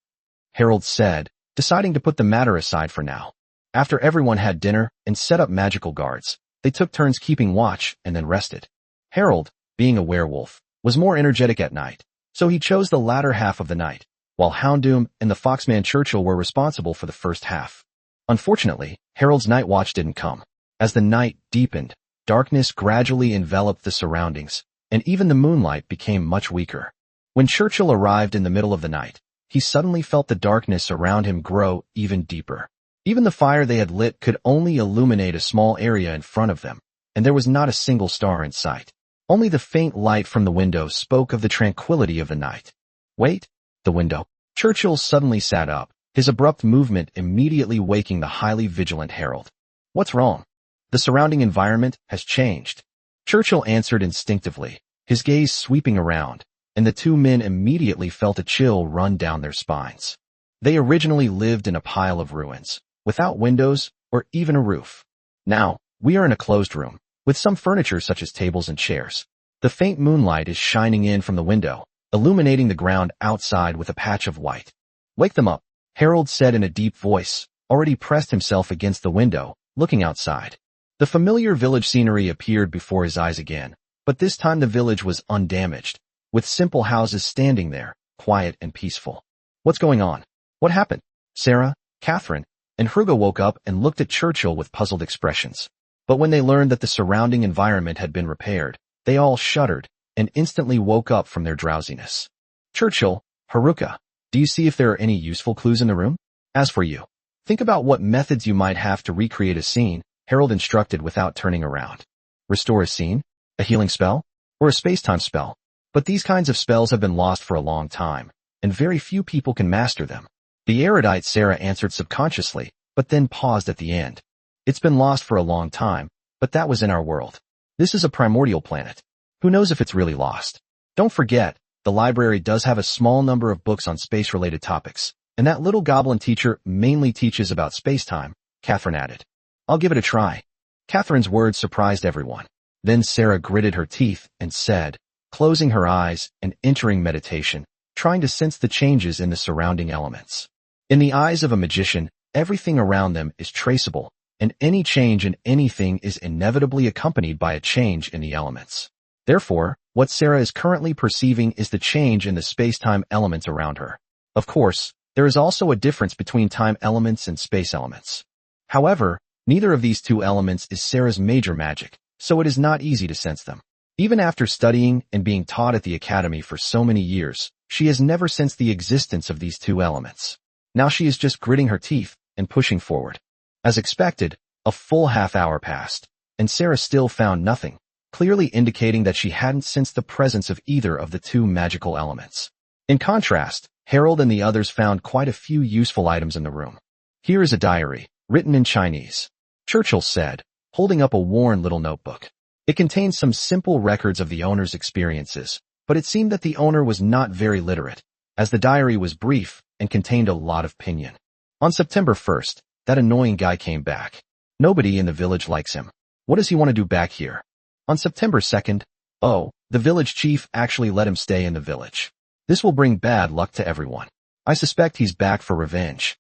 Harold said, deciding to put the matter aside for now. After everyone had dinner and set up magical guards, they took turns keeping watch and then rested. Harold, being a werewolf, was more energetic at night, so he chose the latter half of the night, while Houndoom and the Foxman Churchill were responsible for the first half. Unfortunately, Harold's night watch didn't come. As the night deepened, darkness gradually enveloped the surroundings, and even the moonlight became much weaker. When Churchill arrived in the middle of the night, he suddenly felt the darkness around him grow even deeper. Even the fire they had lit could only illuminate a small area in front of them, and there was not a single star in sight. Only the faint light from the window spoke of the tranquility of the night. Wait, the window. Churchill suddenly sat up, his abrupt movement immediately waking the highly vigilant Harold. What's wrong? The surrounding environment has changed. Churchill answered instinctively, his gaze sweeping around, and the two men immediately felt a chill run down their spines. They originally lived in a pile of ruins, without windows or even a roof. Now, we are in a closed room, with some furniture such as tables and chairs. The faint moonlight is shining in from the window, illuminating the ground outside with a patch of white. Wake them up, Harold said in a deep voice, already pressed himself against the window, looking outside. The familiar village scenery appeared before his eyes again, but this time the village was undamaged, with simple houses standing there, quiet and peaceful. What's going on? What happened? Sarah, Catherine, and Hugo woke up and looked at Churchill with puzzled expressions. But when they learned that the surrounding environment had been repaired, they all shuddered and instantly woke up from their drowsiness. Churchill, Haruka, do you see if there are any useful clues in the room? As for you, think about what methods you might have to recreate a scene, Harold instructed without turning around. Restore a scene? A healing spell? Or a space-time spell? But these kinds of spells have been lost for a long time, and very few people can master them. The erudite Sarah answered subconsciously, but then paused at the end. It's been lost for a long time, but that was in our world. This is a primordial planet. Who knows if it's really lost? Don't forget, the library does have a small number of books on space-related topics, and that little goblin teacher mainly teaches about space-time, Catherine added. I'll give it a try. Catherine's words surprised everyone. Then Sarah gritted her teeth and said, closing her eyes and entering meditation, trying to sense the changes in the surrounding elements. In the eyes of a magician, everything around them is traceable, and any change in anything is inevitably accompanied by a change in the elements. Therefore, What Sarah is currently perceiving is the change in the space-time elements around her. Of course, there is also a difference between time elements and space elements. However, neither of these two elements is Sarah's major magic, so it is not easy to sense them. Even after studying and being taught at the academy for so many years, she has never sensed the existence of these two elements. Now she is just gritting her teeth and pushing forward. As expected, a full half-hour passed, and Sarah still found nothing, clearly indicating that she hadn't sensed the presence of either of the two magical elements. In contrast, Harold and the others found quite a few useful items in the room. Here is a diary, written in Chinese, Churchill said, holding up a worn little notebook. It contained some simple records of the owner's experiences, but it seemed that the owner was not very literate, as the diary was brief and contained a lot of opinion. On September 1st, that annoying guy came back. Nobody in the village likes him. What does he want to do back here? On September 2nd, oh, the village chief actually let him stay in the village. This will bring bad luck to everyone. I suspect he's back for revenge.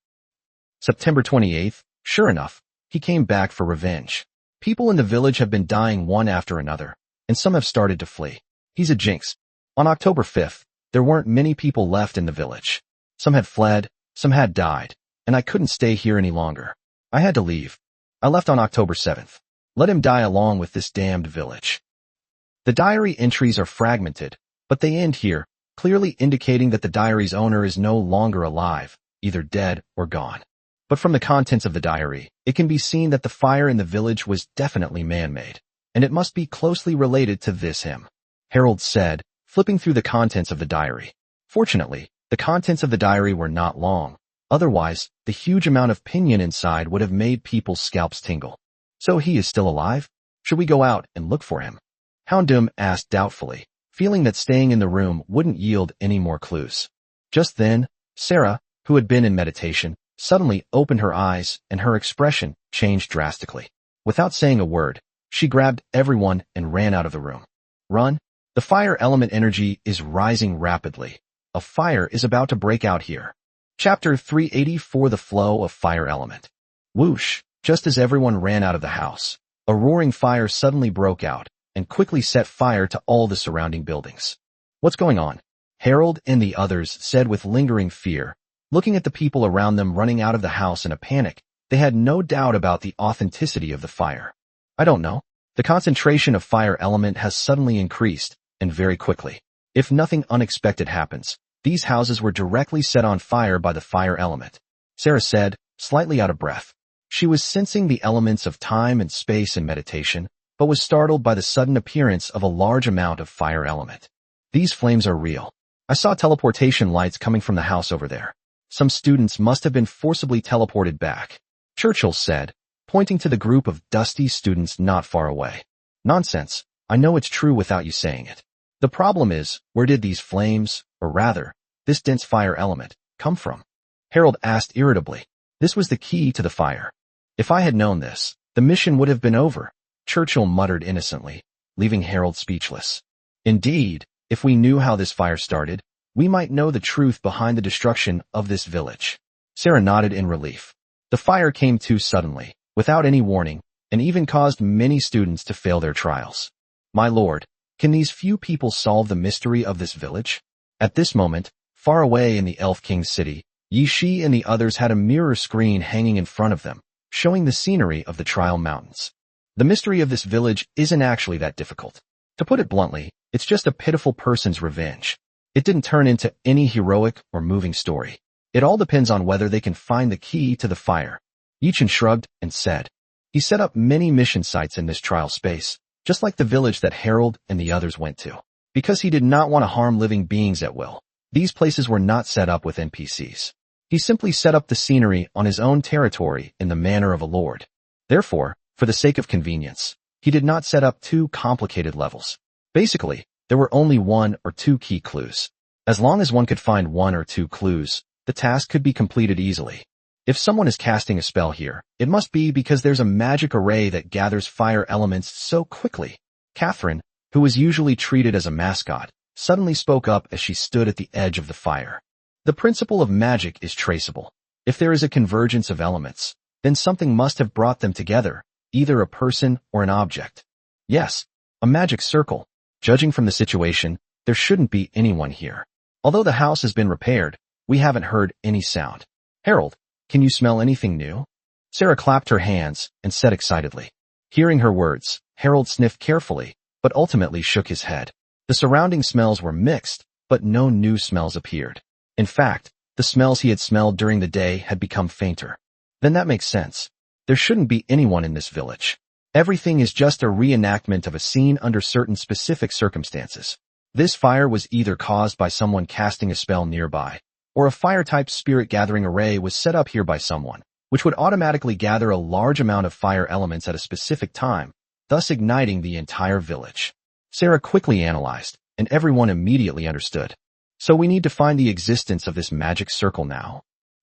September 28th, sure enough, he came back for revenge. People in the village have been dying one after another, and some have started to flee. He's a jinx. On October 5th, there weren't many people left in the village. Some had fled, some had died, and I couldn't stay here any longer. I had to leave. I left on October 7th. Let him die along with this damned village. The diary entries are fragmented, but they end here, clearly indicating that the diary's owner is no longer alive, either dead or gone. But from the contents of the diary, it can be seen that the fire in the village was definitely man-made, and it must be closely related to this him. Harold said, flipping through the contents of the diary. Fortunately, the contents of the diary were not long. Otherwise, the huge amount of opinion inside would have made people's scalps tingle. So he is still alive? Should we go out and look for him? Houndum asked doubtfully, feeling that staying in the room wouldn't yield any more clues. Just then, Sarah, who had been in meditation, suddenly opened her eyes and her expression changed drastically. Without saying a word, she grabbed everyone and ran out of the room. Run! The fire element energy is rising rapidly. A fire is about to break out here. Chapter 384 The Flow of Fire Element. Whoosh! Just as everyone ran out of the house, a roaring fire suddenly broke out and quickly set fire to all the surrounding buildings. What's going on? Harold and the others said with lingering fear. Looking at the people around them running out of the house in a panic, they had no doubt about the authenticity of the fire. I don't know. The concentration of fire element has suddenly increased, and very quickly. If nothing unexpected happens, these houses were directly set on fire by the fire element. Sarah said, slightly out of breath. She was sensing the elements of time and space in meditation, but was startled by the sudden appearance of a large amount of fire element. These flames are real. I saw teleportation lights coming from the house over there. Some students must have been forcibly teleported back, Churchill said, pointing to the group of dusty students not far away. Nonsense. I know it's true without you saying it. The problem is, where did these flames, or rather, this dense fire element, come from? Harold asked irritably. This was the key to the fire. If I had known this, the mission would have been over, Churchill muttered innocently, leaving Harold speechless. Indeed, if we knew how this fire started, we might know the truth behind the destruction of this village. Sarah nodded in relief. The fire came too suddenly, without any warning, and even caused many students to fail their trials. My lord, can these few people solve the mystery of this village? At this moment, far away in the Elf King's city, Yi Shi and the others had a mirror screen hanging in front of them, showing the scenery of the Trial Mountains. The mystery of this village isn't actually that difficult. To put it bluntly, it's just a pitiful person's revenge. It didn't turn into any heroic or moving story. It all depends on whether they can find the key to the fire. Yichen shrugged and said. He set up many mission sites in this trial space, just like the village that Harold and the others went to. Because he did not want to harm living beings at will, these places were not set up with NPCs. He simply set up the scenery on his own territory in the manner of a lord. Therefore, for the sake of convenience, he did not set up two complicated levels. Basically, there were only one or two key clues. As long as one could find one or two clues, the task could be completed easily. If someone is casting a spell here, it must be because there's a magic array that gathers fire elements so quickly. Catherine, who was usually treated as a mascot, suddenly spoke up as she stood at the edge of the fire. The principle of magic is traceable. If there is a convergence of elements, then something must have brought them together, either a person or an object. Yes, a magic circle. Judging from the situation, there shouldn't be anyone here. Although the house has been repaired, we haven't heard any sound. Harold, can you smell anything new? Sarah clapped her hands and said excitedly. Hearing her words, Harold sniffed carefully, but ultimately shook his head. The surrounding smells were mixed, but no new smells appeared. In fact, the smells he had smelled during the day had become fainter. Then that makes sense. There shouldn't be anyone in this village. Everything is just a reenactment of a scene under certain specific circumstances. This fire was either caused by someone casting a spell nearby, or a fire-type spirit gathering array was set up here by someone, which would automatically gather a large amount of fire elements at a specific time, thus igniting the entire village. Sarah quickly analyzed, and everyone immediately understood. So we need to find the existence of this magic circle now.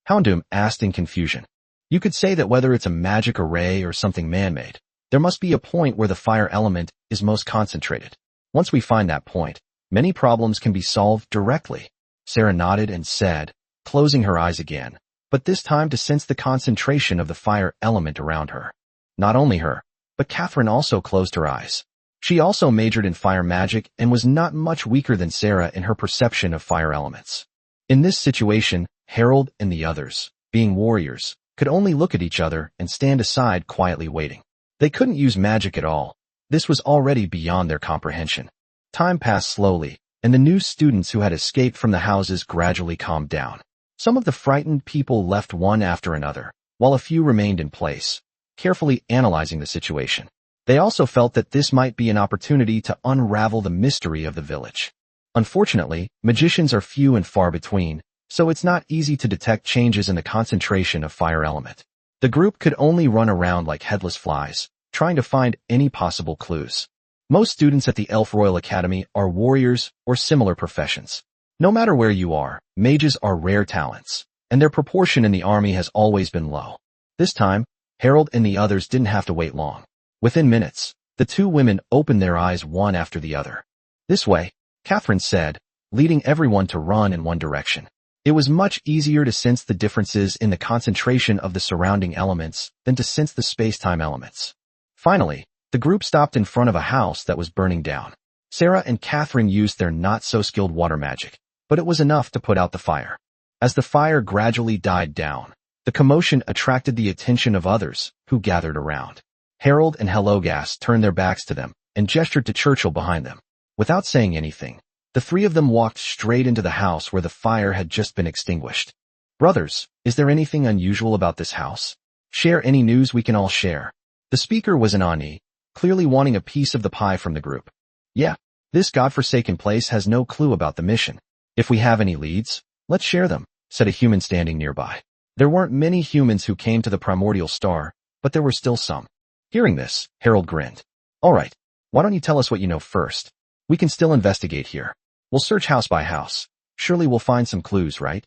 Houndoom asked in confusion. You could say that whether it's a magic array or something man-made, there must be a point where the fire element is most concentrated. Once we find that point, many problems can be solved directly. Sarah nodded and said, closing her eyes again, but this time to sense the concentration of the fire element around her. Not only her, but Catherine also closed her eyes. She also majored in fire magic and was not much weaker than Sarah in her perception of fire elements. In this situation, Harold and the others, being warriors, could only look at each other and stand aside quietly waiting. They couldn't use magic at all. This was already beyond their comprehension. Time passed slowly, and the new students who had escaped from the houses gradually calmed down. Some of the frightened people left one after another, while a few remained in place, carefully analyzing the situation. They also felt that this might be an opportunity to unravel the mystery of the village. Unfortunately, magicians are few and far between, so it's not easy to detect changes in the concentration of fire element. The group could only run around like headless flies, trying to find any possible clues. Most students at the Elf Royal Academy are warriors or similar professions. No matter where you are, mages are rare talents, and their proportion in the army has always been low. This time, Harold and the others didn't have to wait long. Within minutes, the two women opened their eyes one after the other. This way, Catherine said, leading everyone to run in one direction. It was much easier to sense the differences in the concentration of the surrounding elements than to sense the space-time elements. Finally, the group stopped in front of a house that was burning down. Sarah and Catherine used their not-so-skilled water magic, but it was enough to put out the fire. As the fire gradually died down, the commotion attracted the attention of others who gathered around. Harold and Hellogas turned their backs to them and gestured to Churchill behind them. Without saying anything, the three of them walked straight into the house where the fire had just been extinguished. Brothers, is there anything unusual about this house? Share any news we can all share. The speaker was an Ani, clearly wanting a piece of the pie from the group. Yeah, this godforsaken place has no clue about the mission. If we have any leads, let's share them, said a human standing nearby. There weren't many humans who came to the primordial star, but there were still some. Hearing this, Harold grinned. All right, why don't you tell us what you know first? We can still investigate here. We'll search house by house. Surely we'll find some clues, right?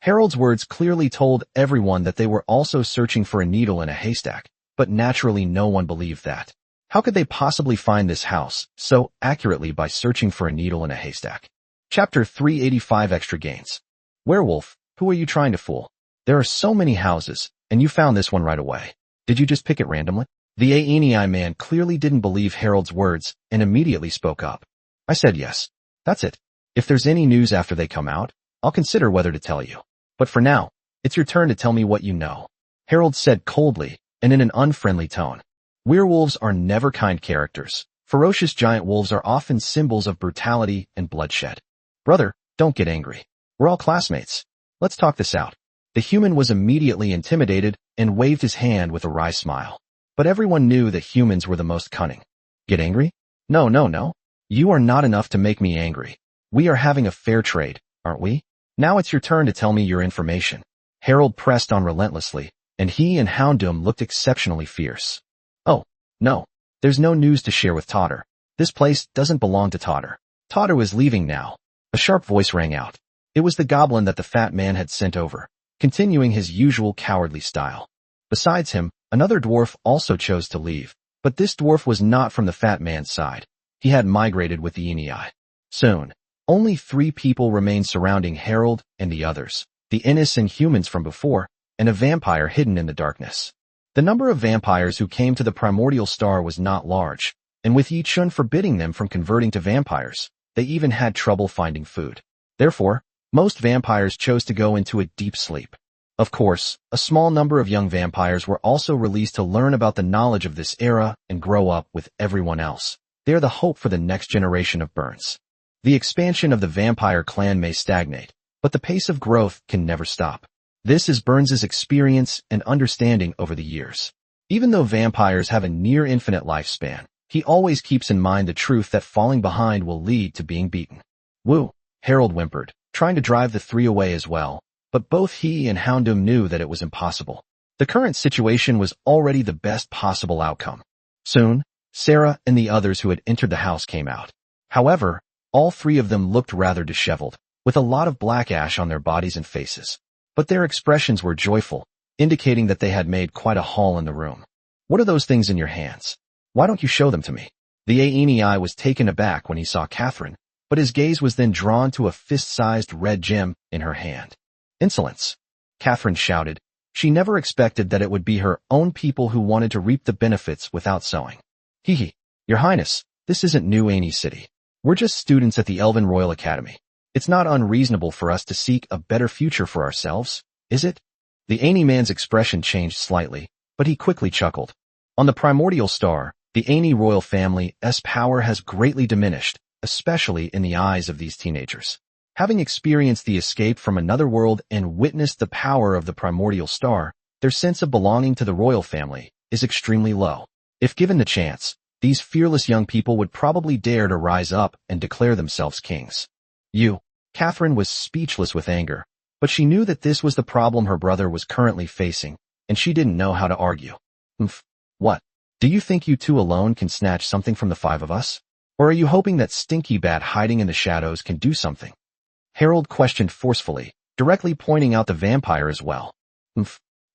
Harold's words clearly told everyone that they were also searching for a needle in a haystack, but naturally no one believed that. How could they possibly find this house so accurately by searching for a needle in a haystack? Chapter 385 Extra Gains. Werewolf, who are you trying to fool? There are so many houses, and you found this one right away. Did you just pick it randomly? The Aenii man clearly didn't believe Harold's words and immediately spoke up. I said yes. That's it. If there's any news after they come out, I'll consider whether to tell you. But for now, it's your turn to tell me what you know. Harold said coldly and in an unfriendly tone. Werewolves are never kind characters. Ferocious giant wolves are often symbols of brutality and bloodshed. Brother, don't get angry. We're all classmates. Let's talk this out. The human was immediately intimidated and waved his hand with a wry smile. But everyone knew that humans were the most cunning. Get angry? No. You are not enough to make me angry. We are having a fair trade, aren't we? Now it's your turn to tell me your information. Harold pressed on relentlessly, and he and Houndoom looked exceptionally fierce. Oh, no. There's no news to share with Totter. This place doesn't belong to Totter. Totter was leaving now. A sharp voice rang out. It was the goblin that the fat man had sent over, continuing his usual cowardly style. Besides him, another dwarf also chose to leave, but this dwarf was not from the fat man's side. He had migrated with the Aenii. Soon, only 3 people remained surrounding Harold and the others, the Innis and humans from before, and a vampire hidden in the darkness. The number of vampires who came to the primordial star was not large, and with Yichun forbidding them from converting to vampires, they even had trouble finding food. Therefore, most vampires chose to go into a deep sleep. Of course, a small number of young vampires were also released to learn about the knowledge of this era and grow up with everyone else. They are the hope for the next generation of Burns. The expansion of the vampire clan may stagnate, but the pace of growth can never stop. This is Burns's experience and understanding over the years. Even though vampires have a near infinite lifespan, he always keeps in mind the truth that falling behind will lead to being beaten. Woo, Harold whimpered, trying to drive the three away as well, but both he and Houndum knew that it was impossible. The current situation was already the best possible outcome. Soon, Sarah and the others who had entered the house came out. However, all three of them looked rather disheveled, with a lot of black ash on their bodies and faces. But their expressions were joyful, indicating that they had made quite a haul in the room. What are those things in your hands? Why don't you show them to me? The Aeni was taken aback when he saw Catherine, but his gaze was then drawn to a fist-sized red gem in her hand. Insolence! Catherine shouted. She never expected that it would be her own people who wanted to reap the benefits without sowing. Hee, Your Highness, this isn't New Aeni City. We're just students at the Elven Royal Academy. It's not unreasonable for us to seek a better future for ourselves, is it? The Aeni man's expression changed slightly, but he quickly chuckled. On the primordial star, the Aeni royal family's power has greatly diminished, especially in the eyes of these teenagers. Having experienced the escape from another world and witnessed the power of the primordial star, their sense of belonging to the royal family is extremely low. If given the chance, these fearless young people would probably dare to rise up and declare themselves kings. Catherine was speechless with anger, but she knew that this was the problem her brother was currently facing, and she didn't know how to argue. What? Do you think you two alone can snatch something from the five of us? Or are you hoping that Stinky Bat hiding in the shadows can do something? Harold questioned forcefully, directly pointing out the vampire as well.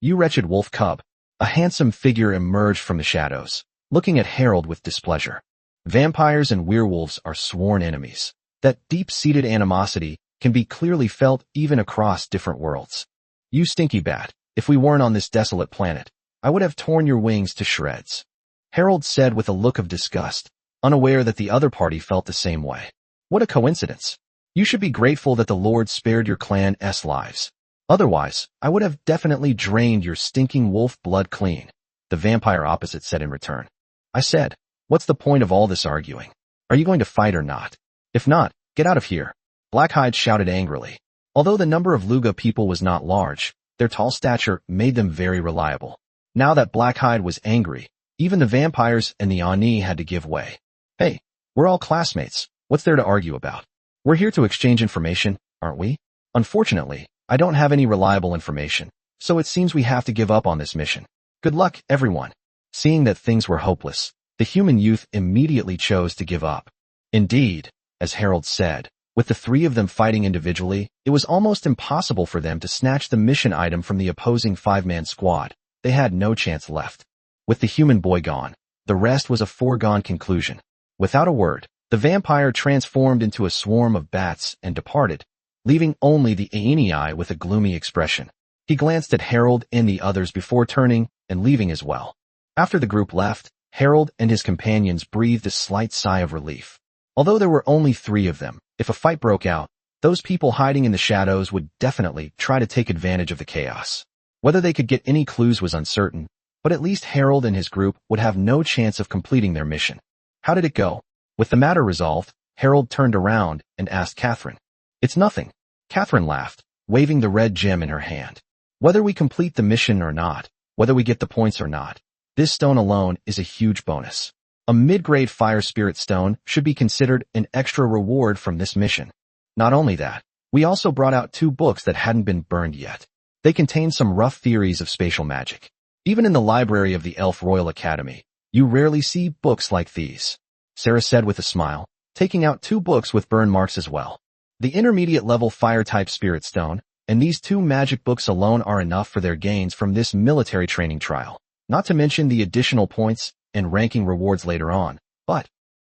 You wretched wolf cub. A handsome figure emerged from the shadows, looking at Harold with displeasure. Vampires and werewolves are sworn enemies. That deep-seated animosity can be clearly felt even across different worlds. You Stinky Bat, if we weren't on this desolate planet, I would have torn your wings to shreds. Harold said with a look of disgust, unaware that the other party felt the same way. What a coincidence. You should be grateful that the Lord spared your clan's lives. Otherwise, I would have definitely drained your stinking wolf blood clean, the vampire opposite said in return. I said, what's the point of all this arguing? Are you going to fight or not? If not, get out of here. Blackhide shouted angrily. Although the number of Luga people was not large, their tall stature made them very reliable. Now that Blackhide was angry, even the vampires and the Ani had to give way. Hey, we're all classmates. What's there to argue about? We're here to exchange information, aren't we? Unfortunately, I don't have any reliable information, so it seems we have to give up on this mission. Good luck, everyone. Seeing that things were hopeless, the human youth immediately chose to give up. Indeed, as Harold said, with the three of them fighting individually, it was almost impossible for them to snatch the mission item from the opposing five-man squad. They had no chance left. With the human boy gone, the rest was a foregone conclusion. Without a word, the vampire transformed into a swarm of bats and departed, leaving only the Aeni with a gloomy expression. He glanced at Harold and the others before turning and leaving as well. After the group left, Harold and his companions breathed a slight sigh of relief. Although there were only three of them, if a fight broke out, those people hiding in the shadows would definitely try to take advantage of the chaos. Whether they could get any clues was uncertain, but at least Harold and his group would have no chance of completing their mission. How did it go? With the matter resolved, Harold turned around and asked Catherine. It's nothing. Catherine laughed, waving the red gem in her hand. Whether we complete the mission or not, whether we get the points or not, this stone alone is a huge bonus. A mid-grade fire spirit stone should be considered an extra reward from this mission. Not only that, we also brought out 2 books that hadn't been burned yet. They contain some rough theories of spatial magic. Even in the library of the Elf Royal Academy, you rarely see books like these, Sarah said with a smile, taking out 2 books with burn marks as well. The intermediate level fire-type spirit stone, and these 2 magic books alone are enough for their gains from this military training trial, not to mention the additional points and ranking rewards later on.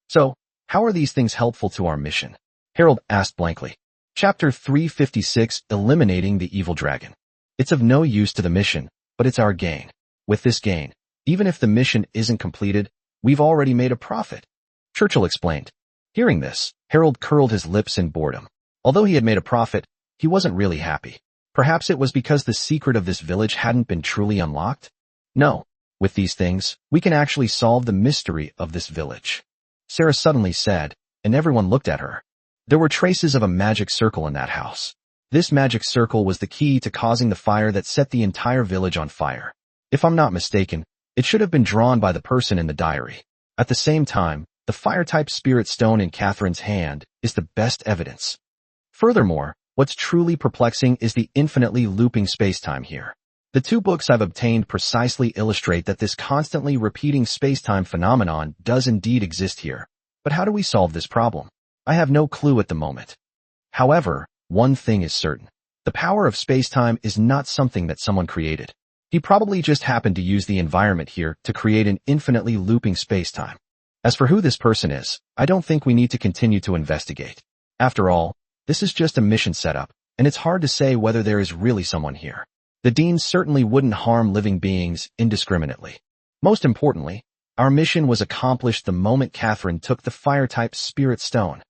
So, how are these things helpful to our mission? Harold asked blankly. Chapter 356, Eliminating the Evil Dragon. It's of no use to the mission, but it's our gain. With this gain, even if the mission isn't completed, We've already made a profit. Churchill explained. Hearing this, Harold curled his lips in boredom. Although he had made a profit, he wasn't really happy. Perhaps it was because the secret of this village hadn't been truly unlocked? No. With these things, we can actually solve the mystery of this village. Sarah suddenly said, and everyone looked at her. There were traces of a magic circle in that house. This magic circle was the key to causing the fire that set the entire village on fire. If I'm not mistaken, it should have been drawn by the person in the diary. At the same time, the fire-type spirit stone in Catherine's hand is the best evidence. Furthermore, what's truly perplexing is the infinitely looping space-time here. The two books I've obtained precisely illustrate that this constantly repeating space-time phenomenon does indeed exist here. But how do we solve this problem? I have no clue at the moment. However, one thing is certain. The power of space-time is not something that someone created. He probably just happened to use the environment here to create an infinitely looping space-time. As for who this person is, I don't think we need to continue to investigate. After all, this is just a mission setup, and it's hard to say whether there is really someone here. The Dean certainly wouldn't harm living beings indiscriminately. Most importantly, our mission was accomplished the moment Catherine took the fire-type spirit stone.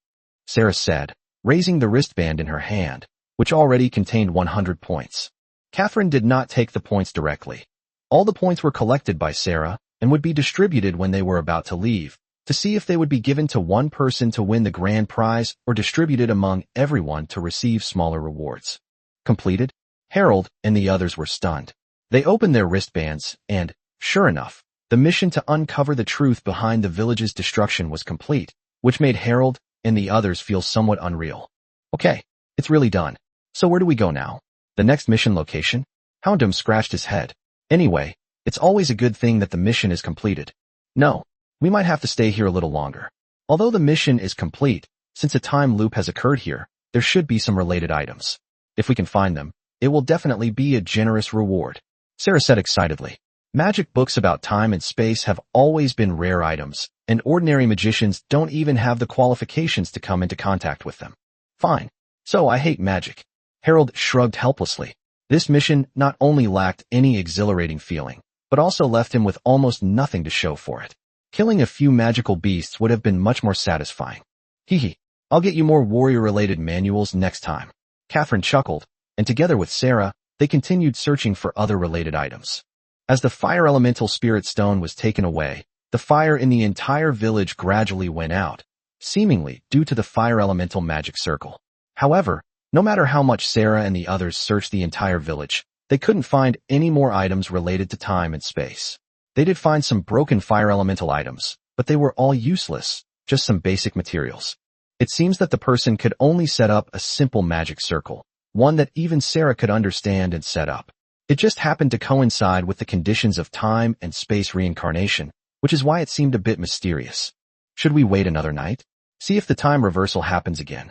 Sarah said, raising the wristband in her hand, which already contained 100 points. Catherine did not take the points directly. All the points were collected by Sarah and would be distributed when they were about to leave, to see if they would be given to one person to win the grand prize or distributed among everyone to receive smaller rewards. Completed? Harold and the others were stunned. They opened their wristbands and, sure enough, the mission to uncover the truth behind the village's destruction was complete, which made Harold and the others feel somewhat unreal. Okay, it's really done. So where do we go now? The next mission location? Houndoom scratched his head. Anyway, it's always a good thing that the mission is completed. No, we might have to stay here a little longer. Although the mission is complete, since a time loop has occurred here, there should be some related items. If we can find them, it will definitely be a generous reward. Sarah said excitedly. Magic books about time and space have always been rare items, and ordinary magicians don't even have the qualifications to come into contact with them. Fine. So I hate magic. Harold shrugged helplessly. This mission not only lacked any exhilarating feeling, but also left him with almost nothing to show for it. Killing a few magical beasts would have been much more satisfying. Hee. I'll get you more warrior-related manuals next time. Catherine chuckled, and together with Sarah, they continued searching for other related items. As the fire elemental spirit stone was taken away, the fire in the entire village gradually went out, seemingly due to the fire elemental magic circle. However, no matter how much Sarah and the others searched the entire village, they couldn't find any more items related to time and space. They did find some broken fire elemental items, but they were all useless, just some basic materials. It seems that the person could only set up a simple magic circle, one that even Sarah could understand and set up. It just happened to coincide with the conditions of time and space reincarnation, which is why it seemed a bit mysterious. Should we wait another night? See if the time reversal happens again.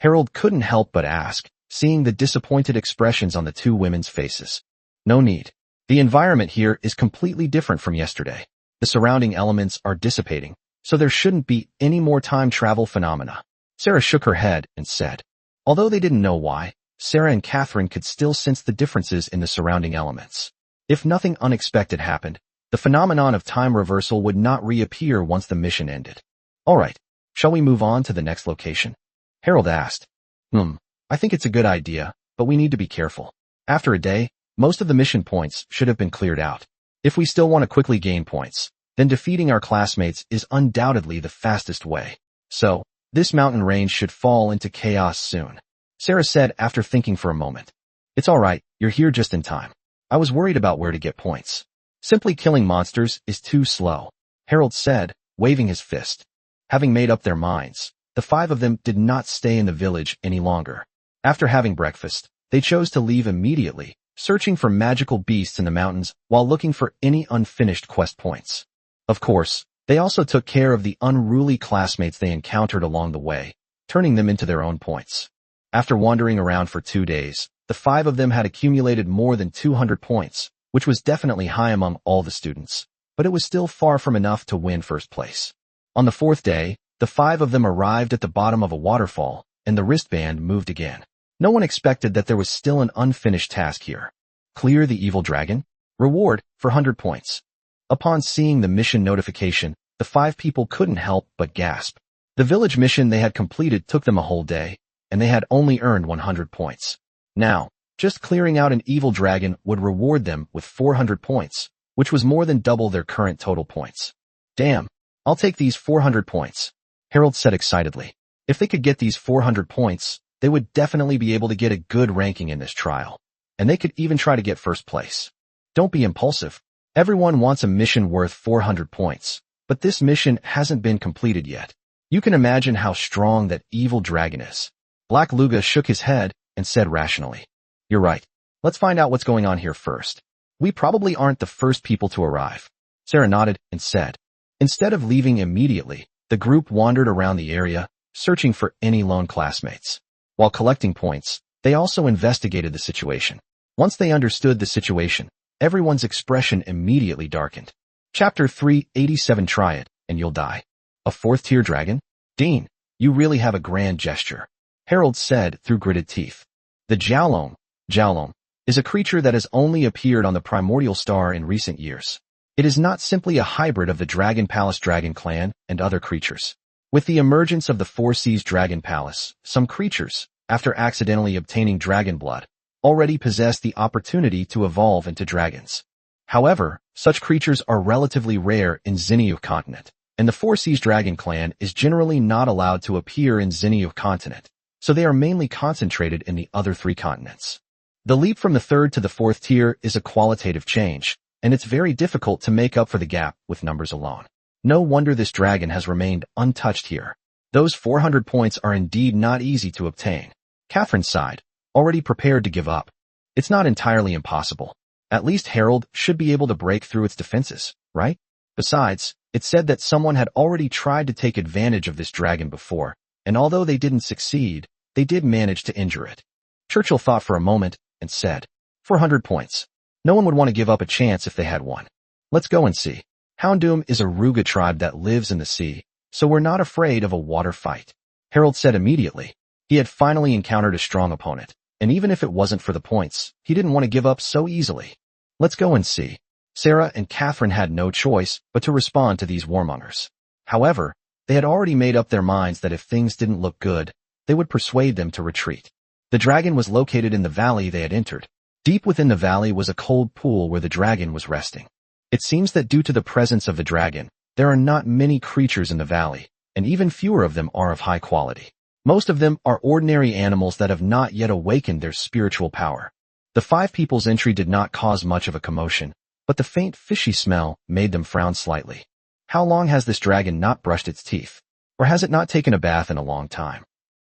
Harold couldn't help but ask, seeing the disappointed expressions on the two women's faces. No need. The environment here is completely different from yesterday. The surrounding elements are dissipating, so there shouldn't be any more time travel phenomena. Sarah shook her head and said. Although they didn't know why, Sarah and Catherine could still sense the differences in the surrounding elements. If nothing unexpected happened, the phenomenon of time reversal would not reappear once the mission ended. Alright, shall we move on to the next location? Harold asked. I think it's a good idea, but we need to be careful. After a day, most of the mission points should have been cleared out. If we still want to quickly gain points, then defeating our classmates is undoubtedly the fastest way. So, this mountain range should fall into chaos soon. Sarah said after thinking for a moment. It's alright, you're here just in time. I was worried about where to get points. Simply killing monsters is too slow, Harold said, waving his fist. Having made up their minds, the five of them did not stay in the village any longer. After having breakfast, they chose to leave immediately, searching for magical beasts in the mountains while looking for any unfinished quest points. Of course, they also took care of the unruly classmates they encountered along the way, turning them into their own points. After wandering around for 2 days, the five of them had accumulated more than 200 points, which was definitely high among all the students, but it was still far from enough to win first place. On the 4th day, the five of them arrived at the bottom of a waterfall, and the wristband moved again. No one expected that there was still an unfinished task here. Clear the evil dragon? Reward for 100 points. Upon seeing the mission notification, The 5 people couldn't help but gasp. The village mission they had completed took them a whole day, and they had only earned 100 points. Now, just clearing out an evil dragon would reward them with 400 points, which was more than double their current total points. Damn, I'll take these 400 points, Harold said excitedly. If they could get these 400 points, they would definitely be able to get a good ranking in this trial. And they could even try to get first place. Don't be impulsive. Everyone wants a mission worth 400 points, but this mission hasn't been completed yet. You can imagine how strong that evil dragon is. Black Luga shook his head and said rationally, "You're right. Let's find out what's going on here first. We probably aren't the first people to arrive." Sarah nodded and said. Instead of leaving immediately, the group wandered around the area, searching for any lone classmates. While collecting points, they also investigated the situation. Once they understood the situation, everyone's expression immediately darkened. Chapter 387 Try it, and you'll die. A 4th-tier dragon? Dean, you really have a grand gesture, Harold said through gritted teeth. The Jiaolong, is a creature that has only appeared on the primordial star in recent years. It is not simply a hybrid of the Dragon Palace Dragon Clan and other creatures. With the emergence of the Four Seas Dragon Palace, some creatures, after accidentally obtaining dragon blood, already possess the opportunity to evolve into dragons. However, such creatures are relatively rare in Xinyu continent, and the Four Seas Dragon Clan is generally not allowed to appear in Xinyu continent, so they are mainly concentrated in the other 3 continents. The leap from the 3rd to the 4th tier is a qualitative change, and it's very difficult to make up for the gap with numbers alone. No wonder this dragon has remained untouched here. Those 400 points are indeed not easy to obtain. Catherine sighed, already prepared to give up. It's not entirely impossible. At least Harold should be able to break through its defenses, right? Besides, it said that someone had already tried to take advantage of this dragon before, and although they didn't succeed, they did manage to injure it. Churchill thought for a moment and said, 400 points. No one would want to give up a chance if they had one. Let's go and see. Houndoom is a Ruga tribe that lives in the sea, so we're not afraid of a water fight, Harold said immediately. He had finally encountered a strong opponent, and even if it wasn't for the points, he didn't want to give up so easily. Let's go and see. Sarah and Catherine had no choice but to respond to these warmongers. However, they had already made up their minds that if things didn't look good, they would persuade them to retreat. The dragon was located in the valley they had entered. Deep within the valley was a cold pool where the dragon was resting. It seems that due to the presence of the dragon, there are not many creatures in the valley, and even fewer of them are of high quality. Most of them are ordinary animals that have not yet awakened their spiritual power. The 5 people's entry did not cause much of a commotion, but the faint fishy smell made them frown slightly. How long has this dragon not brushed its teeth? Or has it not taken a bath in a long time?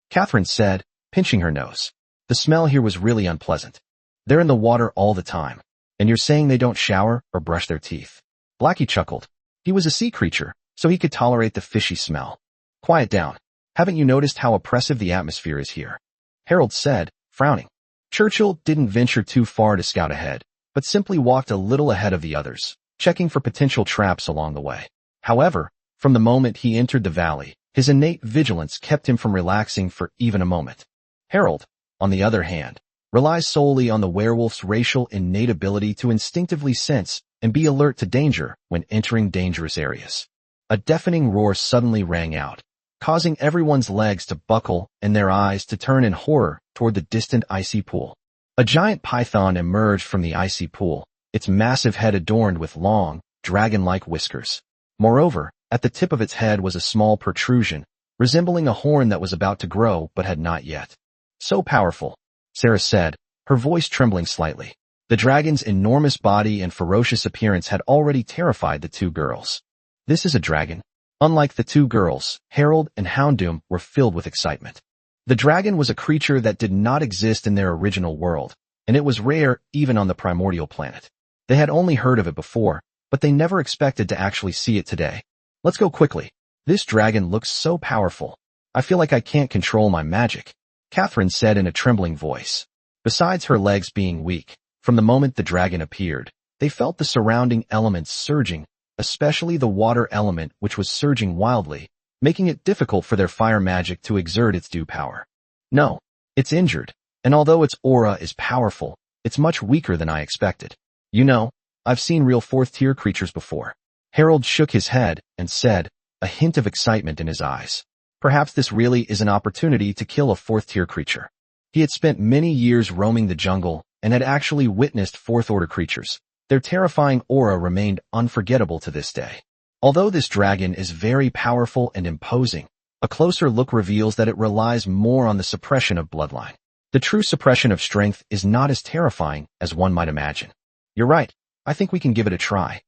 Catherine said, pinching her nose. The smell here was really unpleasant. They're in the water all the time, and you're saying they don't shower or brush their teeth. Blackie chuckled. He was a sea creature, so he could tolerate the fishy smell. Quiet down. Haven't you noticed how oppressive the atmosphere is here? Harold said, frowning. Churchill didn't venture too far to scout ahead, but simply walked a little ahead of the others, checking for potential traps along the way. However, from the moment he entered the valley, his innate vigilance kept him from relaxing for even a moment. Harold, on the other hand, relies solely on the werewolf's racial innate ability to instinctively sense and be alert to danger when entering dangerous areas. A deafening roar suddenly rang out, causing everyone's legs to buckle and their eyes to turn in horror toward the distant icy pool. A giant python emerged from the icy pool, its massive head adorned with long, dragon-like whiskers. Moreover, at the tip of its head was a small protrusion, resembling a horn that was about to grow but had not yet. So powerful, Sarah said, her voice trembling slightly. The dragon's enormous body and ferocious appearance had already terrified the 2 girls. This is a dragon. Unlike the 2 girls, Harold and Houndoom were filled with excitement. The dragon was a creature that did not exist in their original world, and it was rare even on the primordial planet. They had only heard of it before, but they never expected to actually see it today. Let's go quickly. This dragon looks so powerful. I feel like I can't control my magic, Catherine said in a trembling voice. Besides her legs being weak, from the moment the dragon appeared, they felt the surrounding elements surging, especially the water element which was surging wildly, making it difficult for their fire magic to exert its due power. No, it's injured, and although its aura is powerful, it's much weaker than I expected. You know, I've seen real 4th-tier creatures before. Harold shook his head and said, a hint of excitement in his eyes. Perhaps this really is an opportunity to kill a fourth-tier creature. He had spent many years roaming the jungle and had actually witnessed fourth-order creatures. Their terrifying aura remained unforgettable to this day. Although this dragon is very powerful and imposing, a closer look reveals that it relies more on the suppression of bloodline. The true suppression of strength is not as terrifying as one might imagine. You're right, I think we can give it a try,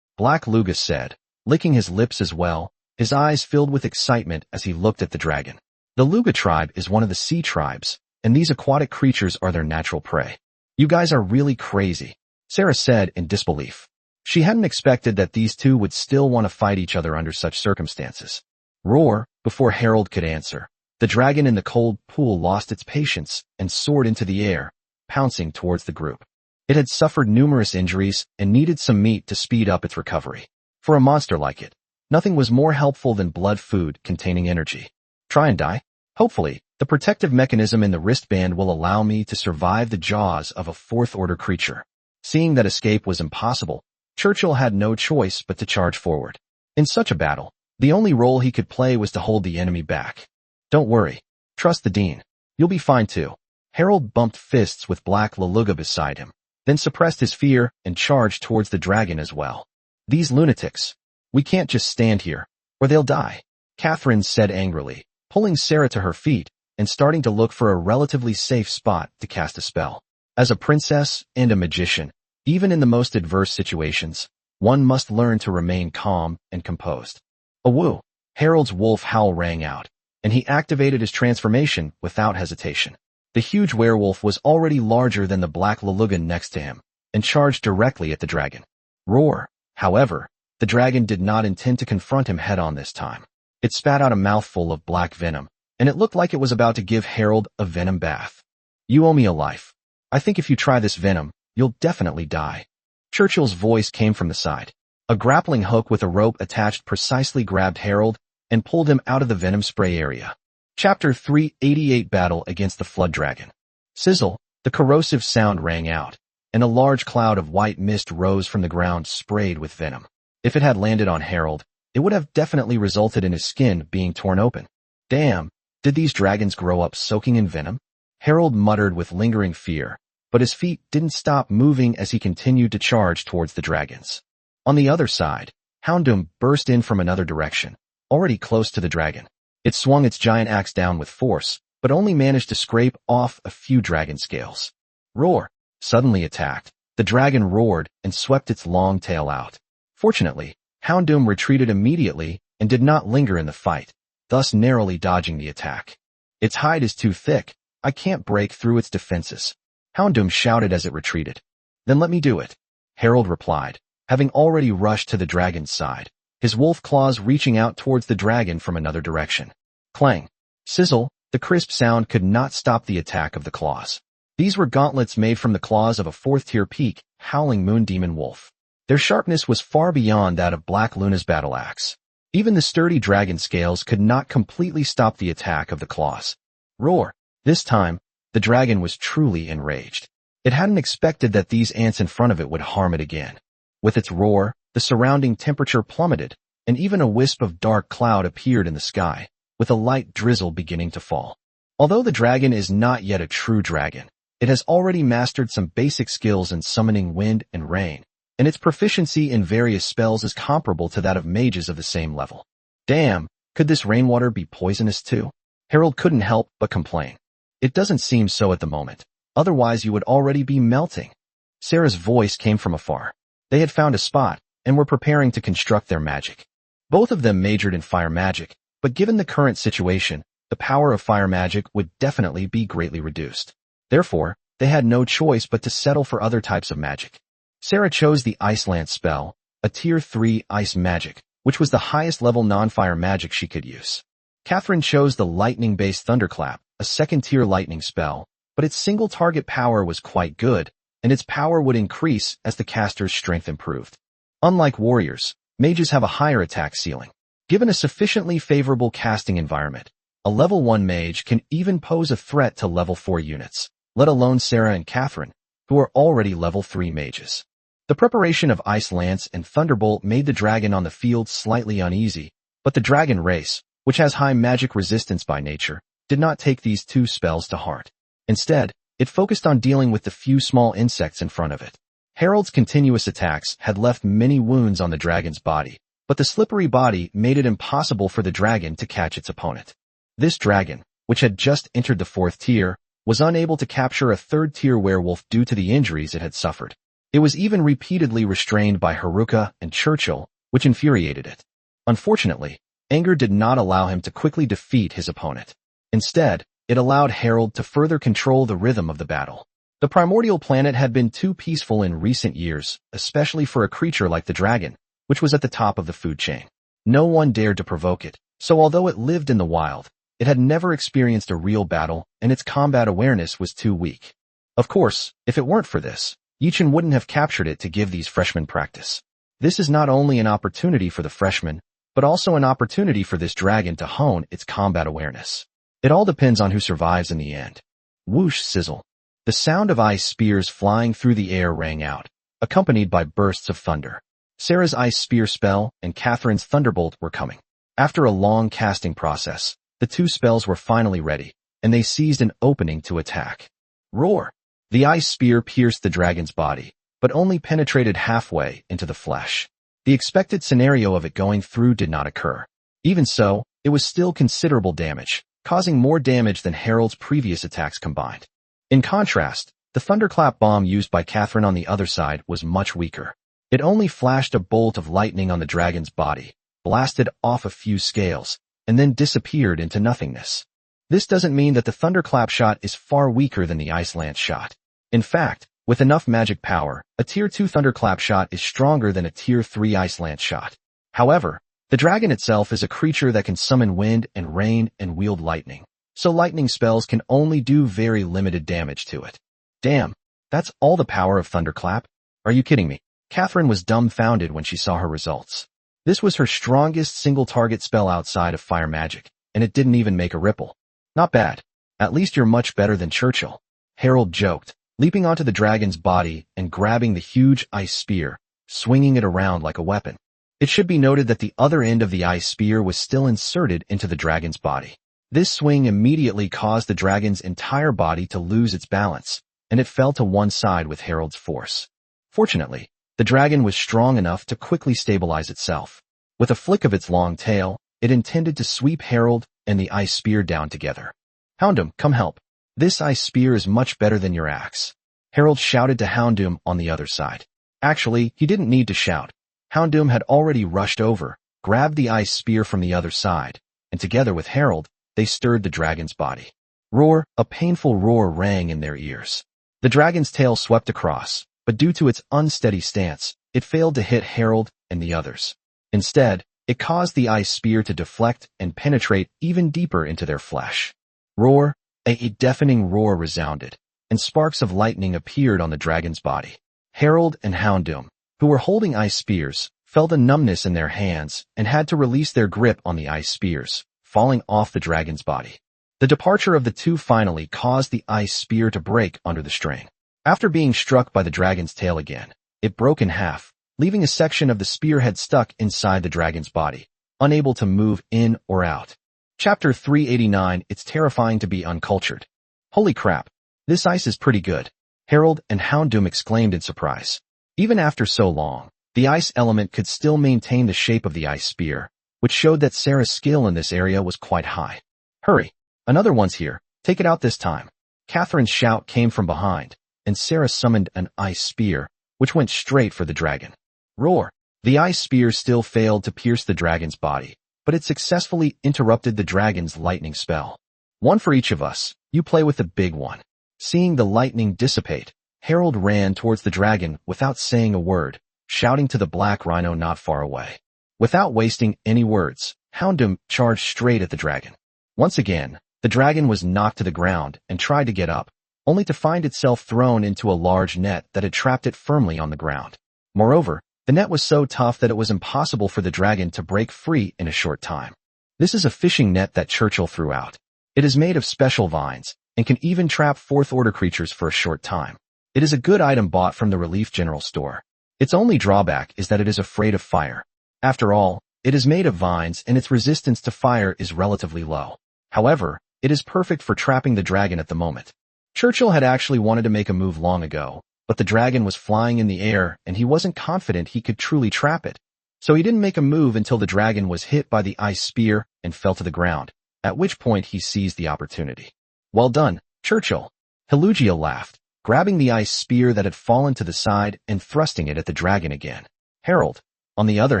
Black Lugus said, licking his lips as well, his eyes filled with excitement as he looked at the dragon. The Luga tribe is one of the sea tribes, and these aquatic creatures are their natural prey. You guys are really crazy, Sarah said in disbelief. She hadn't expected that these two would still want to fight each other under such circumstances. Roar, before Harold could answer. The dragon in the cold pool lost its patience and soared into the air, pouncing towards the group. It had suffered numerous injuries and needed some meat to speed up its recovery. For a monster like it, nothing was more helpful than blood food containing energy. Try and die? Hopefully, the protective mechanism in the wristband will allow me to survive the jaws of a fourth-order creature. Seeing that escape was impossible, Churchill had no choice but to charge forward. In such a battle, the only role he could play was to hold the enemy back. Don't worry. Trust the Dean. You'll be fine too. Harold bumped fists with Black Laluga beside him, then suppressed his fear and charged towards the dragon as well. These lunatics. We can't just stand here, or they'll die, Catherine said angrily, pulling Sarah to her feet and starting to look for a relatively safe spot to cast a spell. As a princess and a magician, even in the most adverse situations, one must learn to remain calm and composed. Awoo! Harold's wolf howl rang out, and he activated his transformation without hesitation. The huge werewolf was already larger than the Black Laluga next to him, and charged directly at the dragon. Roar! However, the dragon did not intend to confront him head-on this time. It spat out a mouthful of black venom, and it looked like it was about to give Harold a venom bath. You owe me a life. I think if you try this venom, you'll definitely die. Churchill's voice came from the side. A grappling hook with a rope attached precisely grabbed Harold and pulled him out of the venom spray area. Chapter 388 Battle Against the Flood Dragon. Sizzle, the corrosive sound rang out, and a large cloud of white mist rose from the ground sprayed with venom. If it had landed on Harold, it would have definitely resulted in his skin being torn open. Damn, did these dragons grow up soaking in venom? Harold muttered with lingering fear, but his feet didn't stop moving as he continued to charge towards the dragons. On the other side, Houndoom burst in from another direction, already close to the dragon. It swung its giant axe down with force, but only managed to scrape off a few dragon scales. Roar! Suddenly attacked, the dragon roared and swept its long tail out. Fortunately, Houndoom retreated immediately and did not linger in the fight, thus narrowly dodging the attack. Its hide is too thick, I can't break through its defenses, Houndoom shouted as it retreated. Then let me do it, Harold replied, having already rushed to the dragon's side, his wolf claws reaching out towards the dragon from another direction. Clang! Sizzle! The crisp sound could not stop the attack of the claws. These were gauntlets made from the claws of a fourth-tier peak, howling moon demon wolf. Their sharpness was far beyond that of Black Luna's battle axe. Even the sturdy dragon scales could not completely stop the attack of the claws. Roar! This time, the dragon was truly enraged. It hadn't expected that these ants in front of it would harm it again. With its roar, the surrounding temperature plummeted, and even a wisp of dark cloud appeared in the sky, with a light drizzle beginning to fall. Although the dragon is not yet a true dragon, it has already mastered some basic skills in summoning wind and rain, and its proficiency in various spells is comparable to that of mages of the same level. Damn, could this rainwater be poisonous too? Harold couldn't help but complain. It doesn't seem so at the moment. Otherwise you would already be melting. Sarah's voice came from afar. They had found a spot, and were preparing to construct their magic. Both of them majored in fire magic, but given the current situation, the power of fire magic would definitely be greatly reduced. Therefore, they had no choice but to settle for other types of magic. Sarah chose the Ice Lance spell, a Tier 3 ice magic, which was the highest level non-fire magic she could use. Catherine chose the lightning-based Thunderclap, a second-tier lightning spell, but its single target power was quite good, and its power would increase as the caster's strength improved. Unlike warriors, mages have a higher attack ceiling. Given a sufficiently favorable casting environment, a level 1 mage can even pose a threat to level 4 units, let alone Sarah and Catherine, who are already level 3 mages. The preparation of Ice Lance and Thunderbolt made the dragon on the field slightly uneasy, but the dragon race, which has high magic resistance by nature, did not take these two spells to heart. Instead, it focused on dealing with the few small insects in front of it. Harold's continuous attacks had left many wounds on the dragon's body, but the slippery body made it impossible for the dragon to catch its opponent. This dragon, which had just entered the 4th tier, was unable to capture a 3rd-tier werewolf due to the injuries it had suffered. It was even repeatedly restrained by Haruka and Churchill, which infuriated it. Unfortunately, anger did not allow him to quickly defeat his opponent. Instead, it allowed Harold to further control the rhythm of the battle. The primordial planet had been too peaceful in recent years, especially for a creature like the dragon, which was at the top of the food chain. No one dared to provoke it, so although it lived in the wild, it had never experienced a real battle, and its combat awareness was too weak. Of course, if it weren't for this, Yichin wouldn't have captured it to give these freshmen practice. This is not only an opportunity for the freshmen, but also an opportunity for this dragon to hone its combat awareness. It all depends on who survives in the end. Whoosh sizzle. The sound of ice spears flying through the air rang out, accompanied by bursts of thunder. Sarah's ice spear spell and Catherine's thunderbolt were coming. After a long casting process, the two spells were finally ready, and they seized an opening to attack. Roar! The ice spear pierced the dragon's body, but only penetrated halfway into the flesh. The expected scenario of it going through did not occur. Even so, it was still considerable damage, causing more damage than Harold's previous attacks combined. In contrast, the thunderclap bomb used by Catherine on the other side was much weaker. It only flashed a bolt of lightning on the dragon's body, blasted off a few scales, and then disappeared into nothingness. This doesn't mean that the thunderclap shot is far weaker than the Ice Lance shot. In fact, with enough magic power, a Tier 2 thunderclap shot is stronger than a Tier 3 Ice Lance shot. However, the dragon itself is a creature that can summon wind and rain and wield lightning, so lightning spells can only do very limited damage to it. Damn, that's all the power of thunderclap? Are you kidding me? Catherine was dumbfounded when she saw her results. This was her strongest single-target spell outside of fire magic, and it didn't even make a ripple. Not bad. At least you're much better than Churchill. Harold joked, leaping onto the dragon's body and grabbing the huge ice spear, swinging it around like a weapon. It should be noted that the other end of the ice spear was still inserted into the dragon's body. This swing immediately caused the dragon's entire body to lose its balance, and it fell to one side with Harold's force. Fortunately, the dragon was strong enough to quickly stabilize itself. With a flick of its long tail, it intended to sweep Harold and the ice spear down together. Houndoom, come help. This ice spear is much better than your axe. Harold shouted to Houndoom on the other side. Actually, he didn't need to shout. Houndoom had already rushed over, grabbed the ice spear from the other side, and together with Harold, they stirred the dragon's body. Roar, a painful roar rang in their ears. The dragon's tail swept across, but due to its unsteady stance, it failed to hit Harold and the others. Instead, it caused the ice spear to deflect and penetrate even deeper into their flesh. Roar, a deafening roar resounded, and sparks of lightning appeared on the dragon's body. Harold and Houndoom, who were holding ice spears, felt a numbness in their hands and had to release their grip on the ice spears, falling off the dragon's body. The departure of the two finally caused the ice spear to break under the strain. After being struck by the dragon's tail again, it broke in half, leaving a section of the spearhead stuck inside the dragon's body, unable to move in or out. Chapter 389, It's terrifying to be uncultured. Holy crap, this ice is pretty good, Harold and Houndoom exclaimed in surprise. Even after so long, the ice element could still maintain the shape of the ice spear, which showed that Sarah's skill in this area was quite high. Hurry, another one's here, take it out this time. Catherine's shout came from behind, and Sarah summoned an ice spear, which went straight for the dragon. Roar! The ice spear still failed to pierce the dragon's body, but it successfully interrupted the dragon's lightning spell. One for each of us, you play with the big one. Seeing the lightning dissipate, Harold ran towards the dragon without saying a word, shouting to the black rhino not far away. Without wasting any words, Houndoom charged straight at the dragon. Once again, the dragon was knocked to the ground and tried to get up, only to find itself thrown into a large net that had trapped it firmly on the ground. Moreover, the net was so tough that it was impossible for the dragon to break free in a short time. This is a fishing net that Churchill threw out. It is made of special vines, and can even trap fourth-order creatures for a short time. It is a good item bought from the Relief General Store. Its only drawback is that it is afraid of fire. After all, it is made of vines and its resistance to fire is relatively low. However, it is perfect for trapping the dragon at the moment. Churchill had actually wanted to make a move long ago, but the dragon was flying in the air and he wasn't confident he could truly trap it. So he didn't make a move until the dragon was hit by the ice spear and fell to the ground, at which point he seized the opportunity. Well done, Churchill. Hilugia laughed, grabbing the ice spear that had fallen to the side and thrusting it at the dragon again. Harold, on the other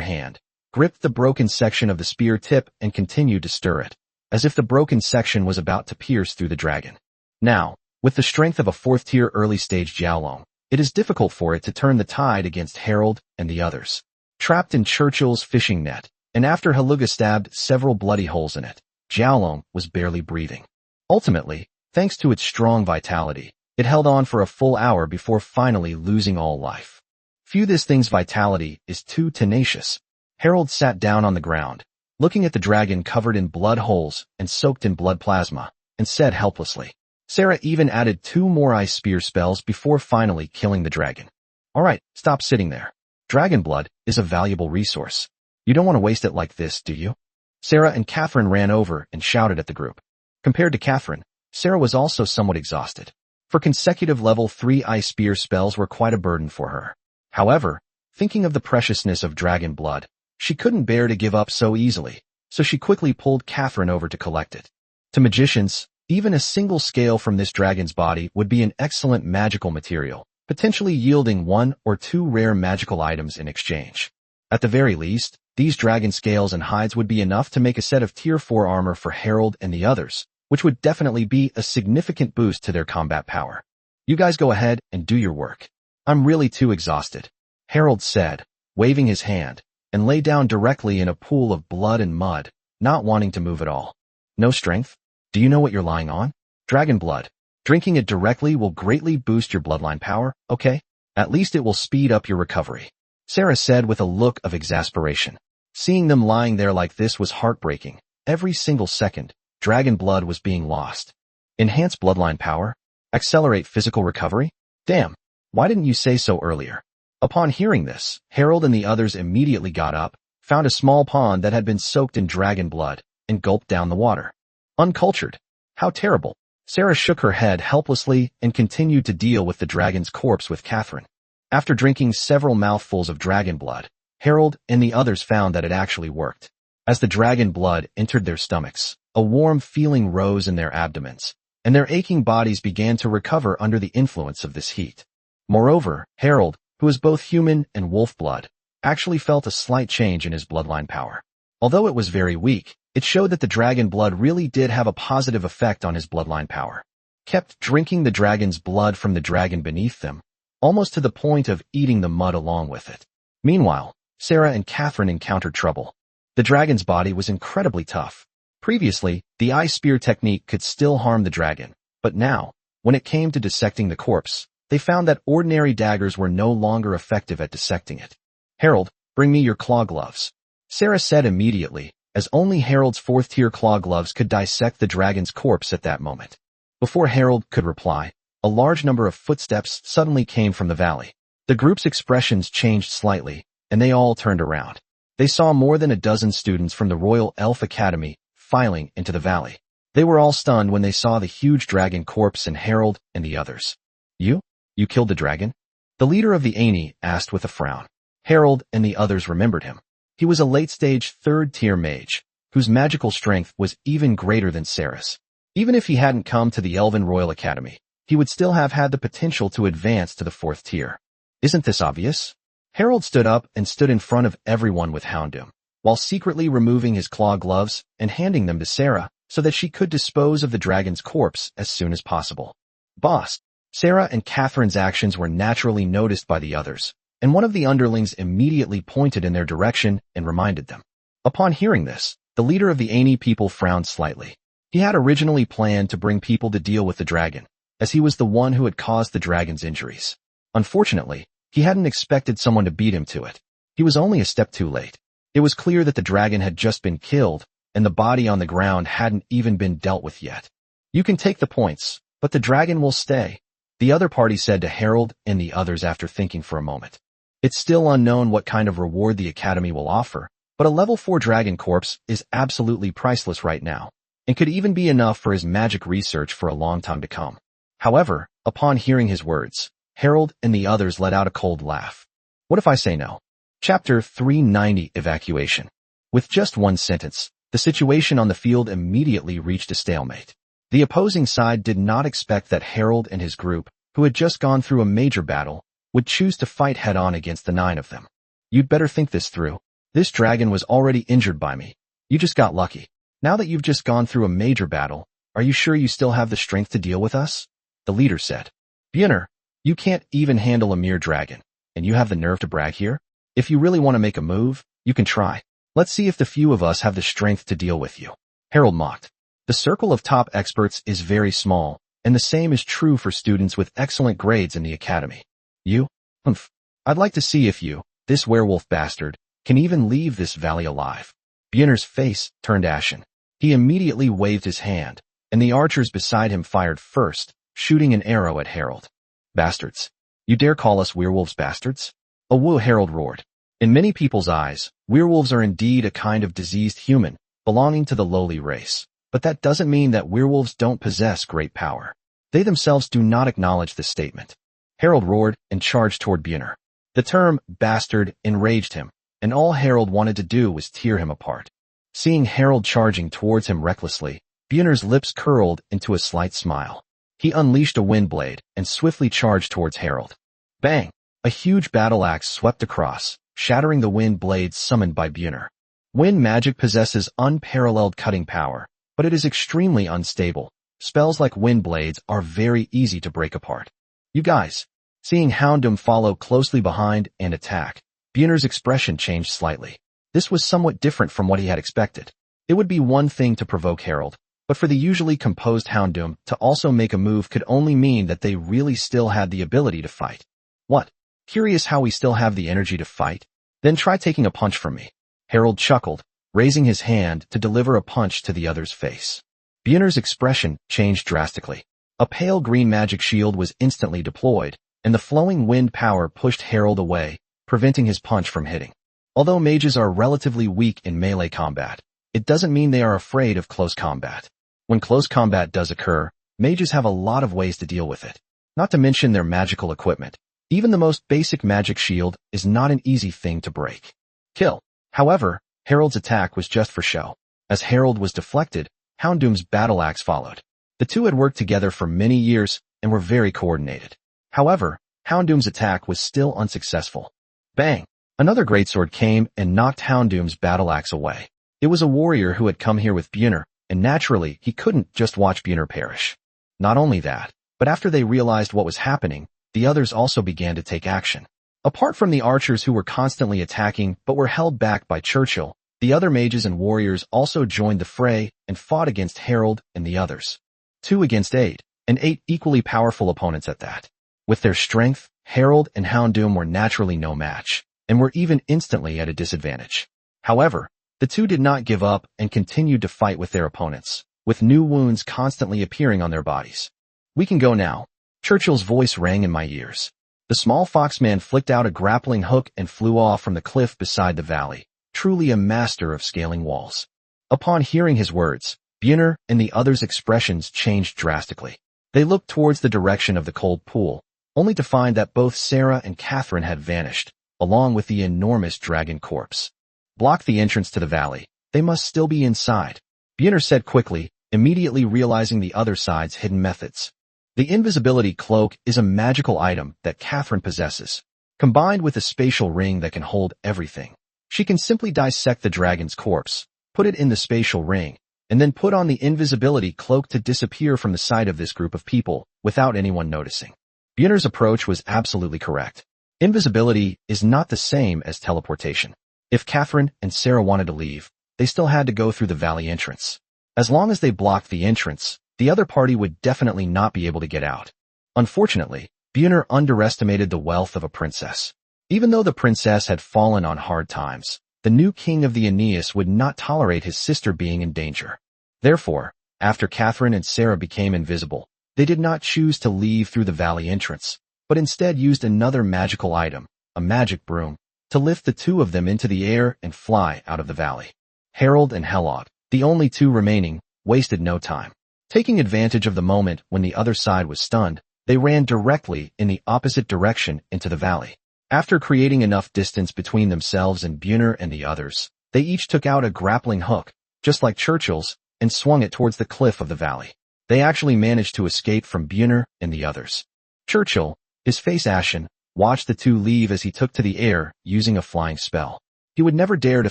hand, gripped the broken section of the spear tip and continued to stir it, as if the broken section was about to pierce through the dragon. Now, with the strength of a fourth-tier early-stage Jiaolong, it is difficult for it to turn the tide against Harold and the others. Trapped in Churchill's fishing net, and after Hiluga stabbed several bloody holes in it, Jiaolong was barely breathing. Ultimately, thanks to its strong vitality, it held on for a full hour before finally losing all life. Phew, this thing's vitality is too tenacious. Harold sat down on the ground, looking at the dragon covered in blood holes and soaked in blood plasma, and said helplessly. Sarah even added 2 more ice spear spells before finally killing the dragon. Alright, stop sitting there. Dragon blood is a valuable resource. You don't want to waste it like this, do you? Sarah and Catherine ran over and shouted at the group. Compared to Catherine, Sarah was also somewhat exhausted. For consecutive level 3 ice spear spells were quite a burden for her. However, thinking of the preciousness of dragon blood, she couldn't bear to give up so easily, so she quickly pulled Catherine over to collect it. To magicians, even a single scale from this dragon's body would be an excellent magical material, potentially yielding 1 or 2 rare magical items in exchange. At the very least, these dragon scales and hides would be enough to make a set of tier 4 armor for Harold and the others, which would definitely be a significant boost to their combat power. You guys go ahead and do your work. I'm really too exhausted, Harold said, waving his hand, and lay down directly in a pool of blood and mud, not wanting to move at all. No strength? Do you know what you're lying on? Dragon blood. Drinking it directly will greatly boost your bloodline power, okay? At least it will speed up your recovery, Sarah said with a look of exasperation. Seeing them lying there like this was heartbreaking. Every single second, dragon blood was being lost. Enhance bloodline power? Accelerate physical recovery? Damn, why didn't you say so earlier? Upon hearing this, Harold and the others immediately got up, found a small pond that had been soaked in dragon blood, and gulped down the water. Uncultured. How terrible. Sarah shook her head helplessly and continued to deal with the dragon's corpse with Catherine. After drinking several mouthfuls of dragon blood, Harold and the others found that it actually worked. As the dragon blood entered their stomachs, a warm feeling rose in their abdomens, and their aching bodies began to recover under the influence of this heat. Moreover, Harold, who is both human and wolf blood, actually felt a slight change in his bloodline power. Although it was very weak, it showed that the dragon blood really did have a positive effect on his bloodline power. Kept drinking the dragon's blood from the dragon beneath them, almost to the point of eating the mud along with it. Meanwhile, Sarah and Catherine encountered trouble. The dragon's body was incredibly tough. Previously, the ice spear technique could still harm the dragon, but now, when it came to dissecting the corpse, they found that ordinary daggers were no longer effective at dissecting it. Harold, bring me your claw gloves, Sarah said immediately, as only Harold's 4th-tier claw gloves could dissect the dragon's corpse at that moment. Before Harold could reply, a large number of footsteps suddenly came from the valley. The group's expressions changed slightly, and they all turned around. They saw more than a dozen students from the Royal Elf Academy filing into the valley. They were all stunned when they saw the huge dragon corpse and Harold and the others. You killed the dragon? The leader of the Aini asked with a frown. Harold and the others remembered him. He was a late-stage 3rd-tier mage, whose magical strength was even greater than Sarah's. Even if he hadn't come to the Elven Royal Academy, he would still have had the potential to advance to the 4th tier. Isn't this obvious? Harold stood up and stood in front of everyone with Houndoom, while secretly removing his claw gloves and handing them to Sarah so that she could dispose of the dragon's corpse as soon as possible. Boss, Sarah and Catherine's actions were naturally noticed by the others, and one of the underlings immediately pointed in their direction and reminded them. Upon hearing this, the leader of the Aini people frowned slightly. He had originally planned to bring people to deal with the dragon, as he was the one who had caused the dragon's injuries. Unfortunately, he hadn't expected someone to beat him to it. He was only a step too late. It was clear that the dragon had just been killed, and the body on the ground hadn't even been dealt with yet. You can take the points, but the dragon will stay, the other party said to Harold and the others after thinking for a moment. It's still unknown what kind of reward the Academy will offer, but a level 4 dragon corpse is absolutely priceless right now, and could even be enough for his magic research for a long time to come. However, upon hearing his words, Harold and the others let out a cold laugh. What if I say no? Chapter 390 Evacuation. With just one sentence, the situation on the field immediately reached a stalemate. The opposing side did not expect that Harold and his group, who had just gone through a major battle, would choose to fight head-on against the 9 of them. You'd better think this through. This dragon was already injured by me. You just got lucky. Now that you've just gone through a major battle, are you sure you still have the strength to deal with us? The leader said. Björner, you can't even handle a mere dragon, and you have the nerve to brag here? If you really want to make a move, you can try. Let's see if the few of us have the strength to deal with you. Harold mocked. The circle of top experts is very small, and the same is true for students with excellent grades in the academy. You? Humph. I'd like to see if you, this werewolf bastard, can even leave this valley alive. Björner's face turned ashen. He immediately waved his hand, and the archers beside him fired first, shooting an arrow at Harold. Bastards. You dare call us werewolves bastards? A woo, Harold roared. In many people's eyes, werewolves are indeed a kind of diseased human, belonging to the lowly race. But that doesn't mean that werewolves don't possess great power. They themselves do not acknowledge this statement. Harold roared and charged toward Björner. The term bastard enraged him, and all Harold wanted to do was tear him apart. Seeing Harold charging towards him recklessly, Björner's lips curled into a slight smile. He unleashed a wind blade and swiftly charged towards Harold. Bang! A huge battle axe swept across, shattering the wind blade summoned by Björner. Wind magic possesses unparalleled cutting power, but it is extremely unstable. Spells like wind blades are very easy to break apart. You guys. Seeing Houndoom follow closely behind and attack, Björner's expression changed slightly. This was somewhat different from what he had expected. It would be one thing to provoke Harold, but for the usually composed Houndoom to also make a move could only mean that they really still had the ability to fight. What? Curious how we still have the energy to fight? Then try taking a punch from me. Harold chuckled, raising his hand to deliver a punch to the other's face. Björner's expression changed drastically. A pale green magic shield was instantly deployed, and the flowing wind power pushed Harold away, preventing his punch from hitting. Although mages are relatively weak in melee combat, it doesn't mean they are afraid of close combat. When close combat does occur, mages have a lot of ways to deal with it. Not to mention their magical equipment. Even the most basic magic shield is not an easy thing to break. Kill. However, Harold's attack was just for show. As Harold was deflected, Houndoom's battle axe followed. The two had worked together for many years and were very coordinated. However, Houndoom's attack was still unsuccessful. Bang! Another greatsword came and knocked Houndoom's battle axe away. It was a warrior who had come here with Björner, and naturally he couldn't just watch Björner perish. Not only that, but after they realized what was happening, the others also began to take action. Apart from the archers who were constantly attacking but were held back by Churchill, the other mages and warriors also joined the fray and fought against Harold and the others. 2 against 8, and 8 equally powerful opponents at that. With their strength, Harold and Houndoom were naturally no match, and were even instantly at a disadvantage. However, the two did not give up and continued to fight with their opponents, with new wounds constantly appearing on their bodies. We can go now. Churchill's voice rang in my ears. The small foxman flicked out a grappling hook and flew off from the cliff beside the valley, truly a master of scaling walls. Upon hearing his words, Björner and the others' expressions changed drastically. They looked towards the direction of the cold pool, only to find that both Sarah and Catherine had vanished, along with the enormous dragon corpse. Block the entrance to the valley. They must still be inside, Björner said quickly, immediately realizing the other side's hidden methods. The invisibility cloak is a magical item that Catherine possesses, combined with a spatial ring that can hold everything. She can simply dissect the dragon's corpse, put it in the spatial ring, and then put on the invisibility cloak to disappear from the sight of this group of people without anyone noticing. Björner's approach was absolutely correct. Invisibility is not the same as teleportation. If Catherine and Sarah wanted to leave, they still had to go through the valley entrance. As long as they blocked the entrance, the other party would definitely not be able to get out. Unfortunately, Björner underestimated the wealth of a princess. Even though the princess had fallen on hard times, the new king of the Aeneas would not tolerate his sister being in danger. Therefore, after Catherine and Sarah became invisible, they did not choose to leave through the valley entrance, but instead used another magical item, a magic broom, to lift the two of them into the air and fly out of the valley. Harold and Helot, the only two remaining, wasted no time. Taking advantage of the moment when the other side was stunned, they ran directly in the opposite direction into the valley. After creating enough distance between themselves and Buner and the others, they each took out a grappling hook, just like Churchill's, and swung it towards the cliff of the valley. They actually managed to escape from Buner and the others. Churchill, his face ashen, watched the two leave as he took to the air using a flying spell. He would never dare to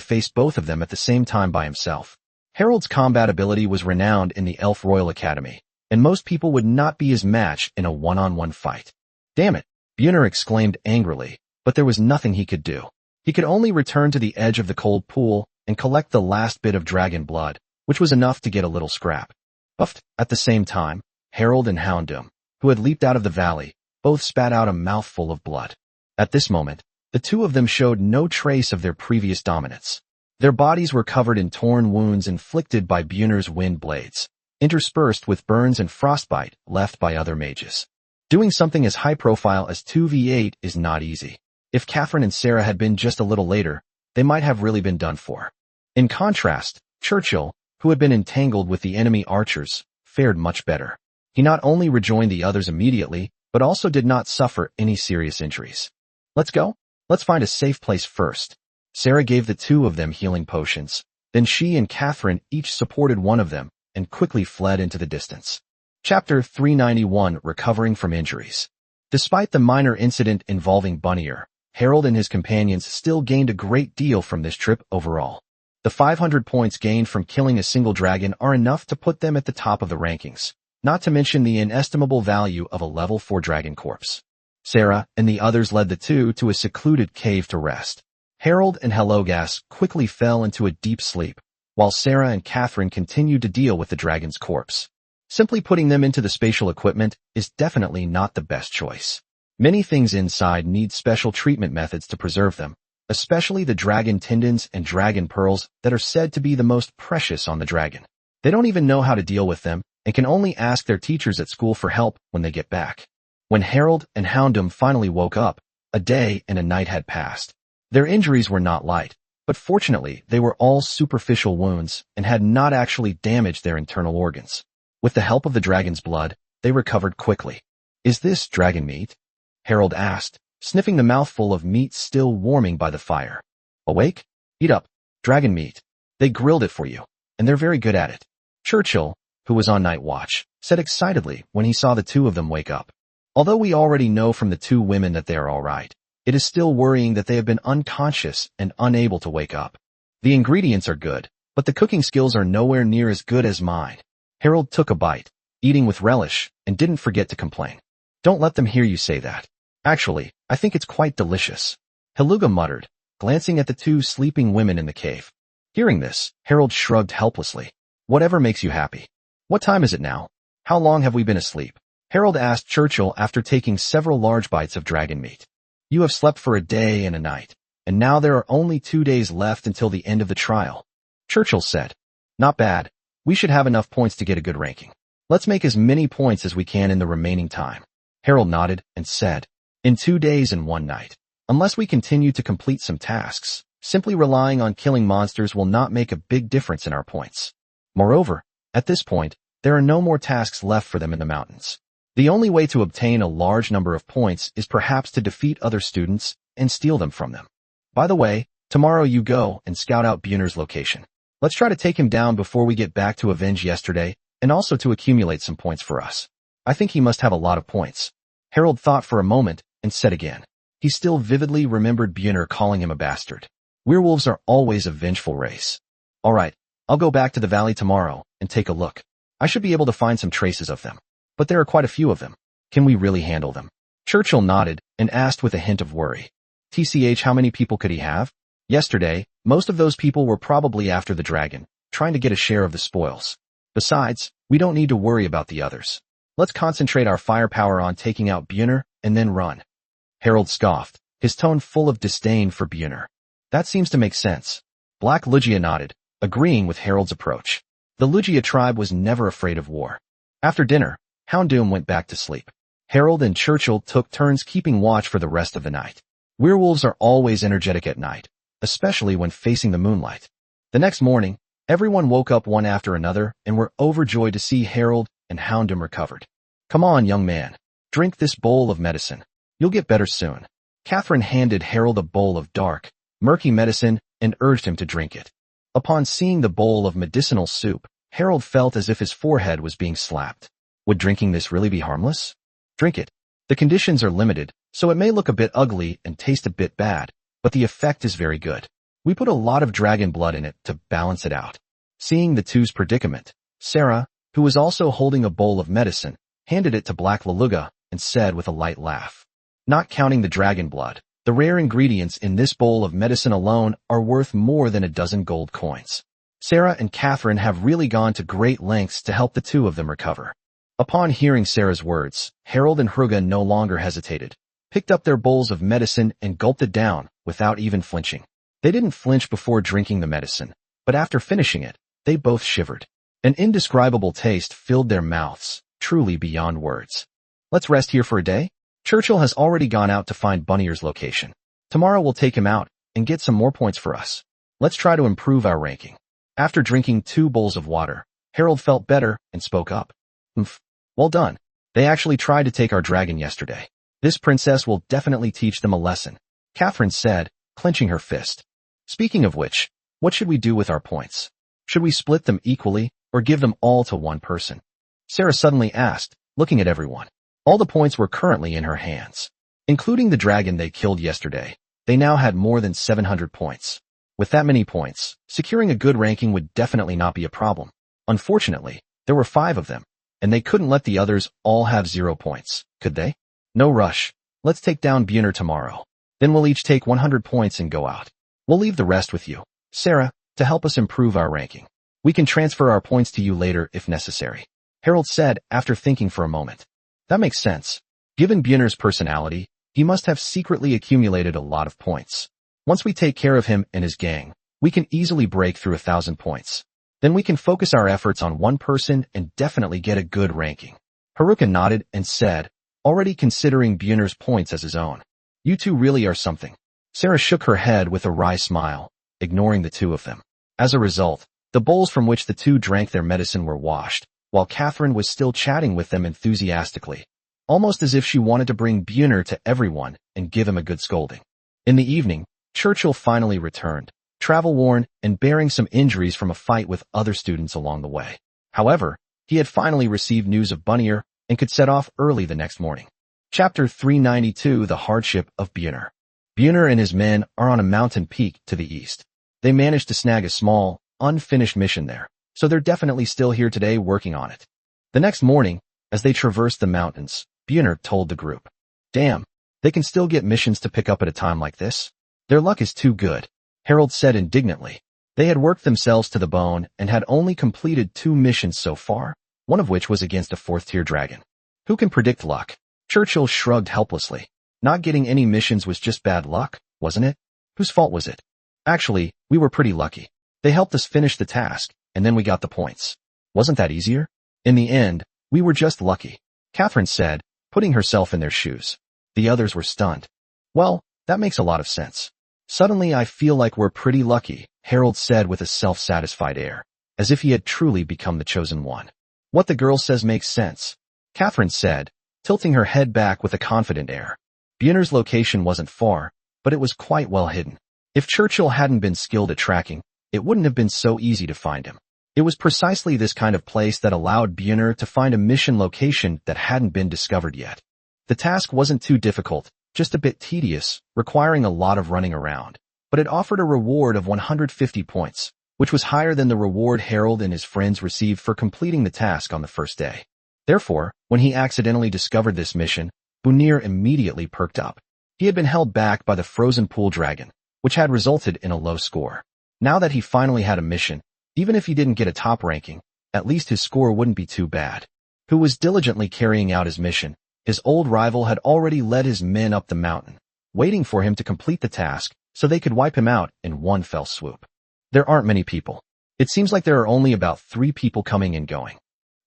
face both of them at the same time by himself. Harold's combat ability was renowned in the Elf Royal Academy, and most people would not be his match in a one-on-one fight. Damn it, Buner exclaimed angrily, but there was nothing he could do. He could only return to the edge of the cold pool and collect the last bit of dragon blood, which was enough to get a little scrap. Buffed. At the same time, Harold and Houndoom, who had leaped out of the valley, both spat out a mouthful of blood. At this moment, the two of them showed no trace of their previous dominance. Their bodies were covered in torn wounds inflicted by Buner's wind blades, interspersed with burns and frostbite left by other mages. Doing something as high-profile as 2v8 is not easy. If Catherine and Sarah had been just a little later, they might have really been done for. In contrast, Churchill, who had been entangled with the enemy archers, fared much better. He not only rejoined the others immediately, but also did not suffer any serious injuries. Let's go? Let's find a safe place first. Sarah gave the two of them healing potions. Then she and Catherine each supported one of them and quickly fled into the distance. Chapter 391, Recovering from Injuries. Despite the minor incident involving Bunear, Harold and his companions still gained a great deal from this trip overall. The 500 points gained from killing a single dragon are enough to put them at the top of the rankings, not to mention the inestimable value of a level 4 dragon corpse. Sarah and the others led the two to a secluded cave to rest. Harold and Hellogas quickly fell into a deep sleep, while Sarah and Catherine continued to deal with the dragon's corpse. Simply putting them into the spatial equipment is definitely not the best choice. Many things inside need special treatment methods to preserve them, especially the dragon tendons and dragon pearls that are said to be the most precious on the dragon. They don't even know how to deal with them and can only ask their teachers at school for help when they get back. When Harold and Houndoom finally woke up, a day and a night had passed. Their injuries were not light, but fortunately they were all superficial wounds and had not actually damaged their internal organs. With the help of the dragon's blood, they recovered quickly. Is this dragon meat? Harold asked, sniffing the mouthful of meat still warming by the fire. Awake? Eat up. Dragon meat. They grilled it for you, and they're very good at it. Churchill, who was on night watch, said excitedly when he saw the two of them wake up. Although we already know from the two women that they are all right, it is still worrying that they have been unconscious and unable to wake up. The ingredients are good, but the cooking skills are nowhere near as good as mine. Harold took a bite, eating with relish, and didn't forget to complain. Don't let them hear you say that. Actually, I think it's quite delicious. Helluga muttered, glancing at the two sleeping women in the cave. Hearing this, Harold shrugged helplessly. Whatever makes you happy. What time is it now? How long have we been asleep? Harold asked Churchill after taking several large bites of dragon meat. You have slept for a day and a night, and now there are only 2 days left until the end of the trial. Churchill said. Not bad. We should have enough points to get a good ranking. Let's make as many points as we can in the remaining time. Harold nodded and said, in 2 days and 1 night. Unless we continue to complete some tasks, simply relying on killing monsters will not make a big difference in our points. Moreover, at this point, there are no more tasks left for them in the mountains. The only way to obtain a large number of points is perhaps to defeat other students and steal them from them. By the way, tomorrow you go and scout out Buner's location. Let's try to take him down before we get back to avenge yesterday and also to accumulate some points for us. I think he must have a lot of points. Harold thought for a moment and said again. He still vividly remembered Buner calling him a bastard. Werewolves are always a vengeful race. All right, I'll go back to the valley tomorrow and take a look. I should be able to find some traces of them. But there are quite a few of them. Can we really handle them? Churchill nodded and asked with a hint of worry. TCH, how many people could he have? Yesterday, most of those people were probably after the dragon, trying to get a share of the spoils. Besides, we don't need to worry about the others. Let's concentrate our firepower on taking out Buner and then run. Harold scoffed, his tone full of disdain for Buner. That seems to make sense. Black Lugia nodded, agreeing with Harold's approach. The Lugia tribe was never afraid of war. After dinner, Houndoom went back to sleep. Harold and Churchill took turns keeping watch for the rest of the night. Werewolves are always energetic at night, especially when facing the moonlight. The next morning, everyone woke up one after another and were overjoyed to see Harold and Houndem recovered. Come on, young man. Drink this bowl of medicine. You'll get better soon. Catherine handed Harold a bowl of dark, murky medicine and urged him to drink it. Upon seeing the bowl of medicinal soup, Harold felt as if his forehead was being slapped. Would drinking this really be harmless? Drink it. The conditions are limited, so it may look a bit ugly and taste a bit bad, but the effect is very good. We put a lot of dragon blood in it to balance it out. Seeing the two's predicament, Sarah, who was also holding a bowl of medicine, handed it to Black Laluga and said with a light laugh, "Not counting the dragon blood, the rare ingredients in this bowl of medicine alone are worth more than a dozen gold coins." Sarah and Catherine have really gone to great lengths to help the two of them recover. Upon hearing Sarah's words, Harold and Hruga no longer hesitated, picked up their bowls of medicine and gulped it down without even flinching. They didn't flinch before drinking the medicine, but after finishing it, they both shivered. An indescribable taste filled their mouths, truly beyond words. Let's rest here for a day. Churchill has already gone out to find Bunnier's location. Tomorrow we'll take him out and get some more points for us. Let's try to improve our ranking. After drinking 2 bowls of water, Harold felt better and spoke up. Well done. They actually tried to take our dragon yesterday. This princess will definitely teach them a lesson, Catherine said, clenching her fist. Speaking of which, what should we do with our points? Should we split them equally or give them all to one person? Sarah suddenly asked, looking at everyone. All the points were currently in her hands. Including the dragon they killed yesterday, they now had more than 700 points. With that many points, securing a good ranking would definitely not be a problem. Unfortunately, there were 5 of them, and they couldn't let the others all have 0 points, could they? No rush. Let's take down Bunner tomorrow. Then we'll each take 100 points and go out. We'll leave the rest with you, Sarah, to help us improve our ranking. We can transfer our points to you later if necessary, Harold said after thinking for a moment. That makes sense. Given Bunner's personality, he must have secretly accumulated a lot of points. Once we take care of him and his gang, we can easily break through 1,000 points. Then we can focus our efforts on one person and definitely get a good ranking. Haruka nodded and said, already considering Bunner's points as his own. You two really are something. Sarah shook her head with a wry smile, ignoring the two of them. As a result, the bowls from which the two drank their medicine were washed, while Catherine was still chatting with them enthusiastically, almost as if she wanted to bring Bunner to everyone and give him a good scolding. In the evening, Churchill finally returned, travel-worn and bearing some injuries from a fight with other students along the way. However, he had finally received news of Bunnier and could set off early the next morning. Chapter 392, The Hardship of Bunner. Bunner and his men are on a mountain peak to the east. They managed to snag a small, unfinished mission there, so they're definitely still here today working on it. The next morning, as they traversed the mountains, Bunner told the group, "Damn, they can still get missions to pick up at a time like this? Their luck is too good," Harold said indignantly. They had worked themselves to the bone and had only completed 2 missions so far, one of which was against a 4th-tier dragon. Who can predict luck? Churchill shrugged helplessly. Not getting any missions was just bad luck, wasn't it? Whose fault was it? Actually, we were pretty lucky. They helped us finish the task, and then we got the points. Wasn't that easier? In the end, we were just lucky, Catherine said, putting herself in their shoes. The others were stunned. Well, that makes a lot of sense. Suddenly I feel like we're pretty lucky, Harold said with a self-satisfied air, as if he had truly become the chosen one. What the girl says makes sense, Catherine said, tilting her head back with a confident air. Bunner's location wasn't far, but it was quite well hidden. If Churchill hadn't been skilled at tracking, it wouldn't have been so easy to find him. It was precisely this kind of place that allowed Bunner to find a mission location that hadn't been discovered yet. The task wasn't too difficult, just a bit tedious, requiring a lot of running around, but it offered a reward of 150 points, which was higher than the reward Harold and his friends received for completing the task on the first day. Therefore, when he accidentally discovered this mission, Bunner immediately perked up. He had been held back by the frozen pool dragon, which had resulted in a low score. Now that he finally had a mission, even if he didn't get a top ranking, at least his score wouldn't be too bad. Who was diligently carrying out his mission, his old rival had already led his men up the mountain, waiting for him to complete the task so they could wipe him out in one fell swoop. There aren't many people. It seems like there are only about 3 people coming and going.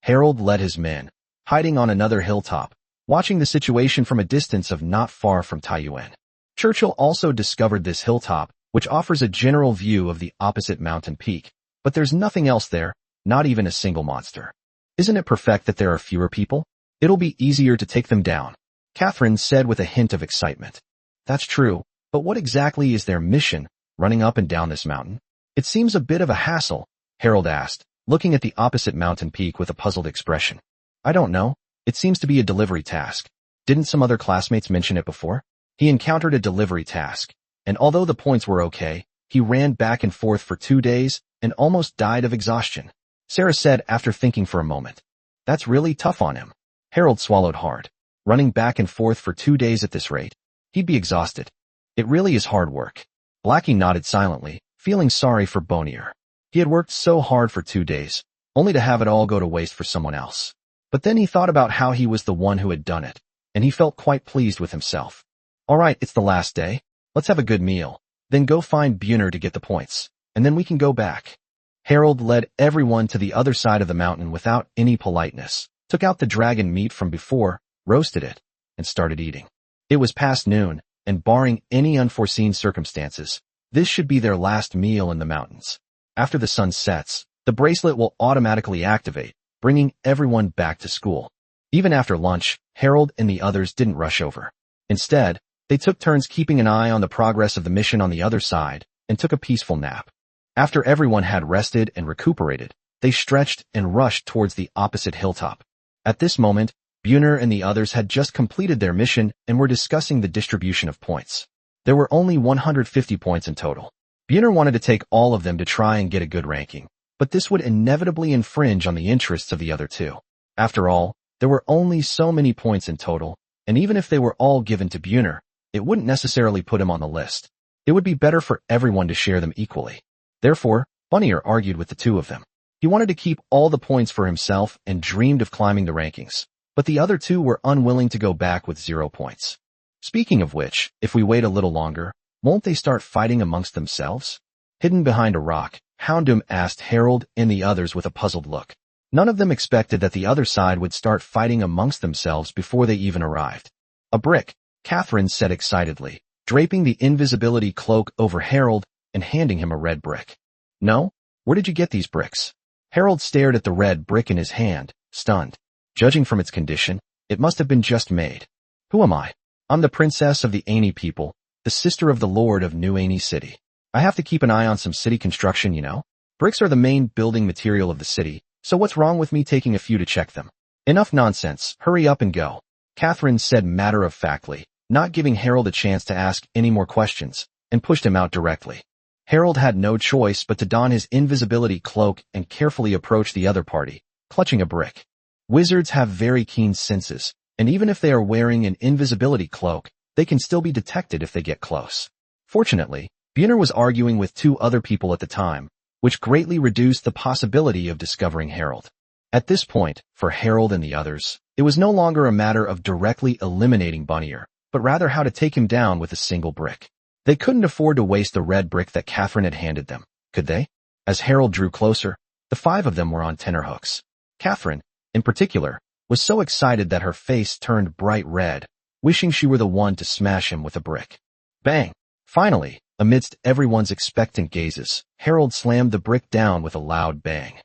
Harold led his men, hiding on another hilltop, watching the situation from a distance of not far from Taiyuan. Churchill also discovered this hilltop, which offers a general view of the opposite mountain peak, but there's nothing else there, not even a single monster. Isn't it perfect that there are fewer people? It'll be easier to take them down, Catherine said with a hint of excitement. That's true, but what exactly is their mission, running up and down this mountain? It seems a bit of a hassle, Harold asked, looking at the opposite mountain peak with a puzzled expression. I don't know. It seems to be a delivery task. Didn't some other classmates mention it before? He encountered a delivery task, and although the points were okay, he ran back and forth for 2 days and almost died of exhaustion, Sarah said after thinking for a moment. That's really tough on him. Harold swallowed hard. Running back and forth for 2 days at this rate, he'd be exhausted. It really is hard work. Blackie nodded silently, feeling sorry for Bonnier. He had worked so hard for 2 days, only to have it all go to waste for someone else. But then he thought about how he was the one who had done it, and he felt quite pleased with himself. All right, it's the last day. Let's have a good meal. Then go find Bunner to get the points, and then we can go back. Harold led everyone to the other side of the mountain without any politeness, took out the dragon meat from before, roasted it, and started eating. It was past noon, and barring any unforeseen circumstances, this should be their last meal in the mountains. After the sun sets, the bracelet will automatically activate, bringing everyone back to school. Even after lunch, Harold and the others didn't rush over. Instead, they took turns keeping an eye on the progress of the mission on the other side and took a peaceful nap. After everyone had rested and recuperated, they stretched and rushed towards the opposite hilltop. At this moment, Bunner and the others had just completed their mission and were discussing the distribution of points. There were only 150 points in total. Bunner wanted to take all of them to try and get a good ranking, but this would inevitably infringe on the interests of the other two. After all, there were only so many points in total, and even if they were all given to Bunner, it wouldn't necessarily put him on the list. It would be better for everyone to share them equally. Therefore, Bonnier argued with the two of them. He wanted to keep all the points for himself and dreamed of climbing the rankings, but the other two were unwilling to go back with 0 points. Speaking of which, if we wait a little longer, won't they start fighting amongst themselves? Hidden behind a rock, Houndoom asked Harold and the others with a puzzled look. None of them expected that the other side would start fighting amongst themselves before they even arrived. A brick, Catherine said excitedly, draping the invisibility cloak over Harold and handing him a red brick. No? Where did you get these bricks? Harold stared at the red brick in his hand, stunned. Judging from its condition, it must have been just made. Who am I? I'm the princess of the Annie people, the sister of the lord of New Annie City. I have to keep an eye on some city construction, you know? Bricks are the main building material of the city, so what's wrong with me taking a few to check them? Enough nonsense, hurry up and go, Catherine said matter-of-factly, not giving Harold a chance to ask any more questions, and pushed him out directly. Harold had no choice but to don his invisibility cloak and carefully approach the other party, clutching a brick. Wizards have very keen senses, and even if they are wearing an invisibility cloak, they can still be detected if they get close. Fortunately, Bunner was arguing with 2 other people at the time, which greatly reduced the possibility of discovering Harold. At this point, for Harold and the others, it was no longer a matter of directly eliminating Bonnier, but rather how to take him down with a single brick. They couldn't afford to waste the red brick that Catherine had handed them, could they? As Harold drew closer, the 5 of them were on tenterhooks. Catherine, in particular, was so excited that her face turned bright red, wishing she were the one to smash him with a brick. Bang! Finally, amidst everyone's expectant gazes, Harold slammed the brick down with a loud bang.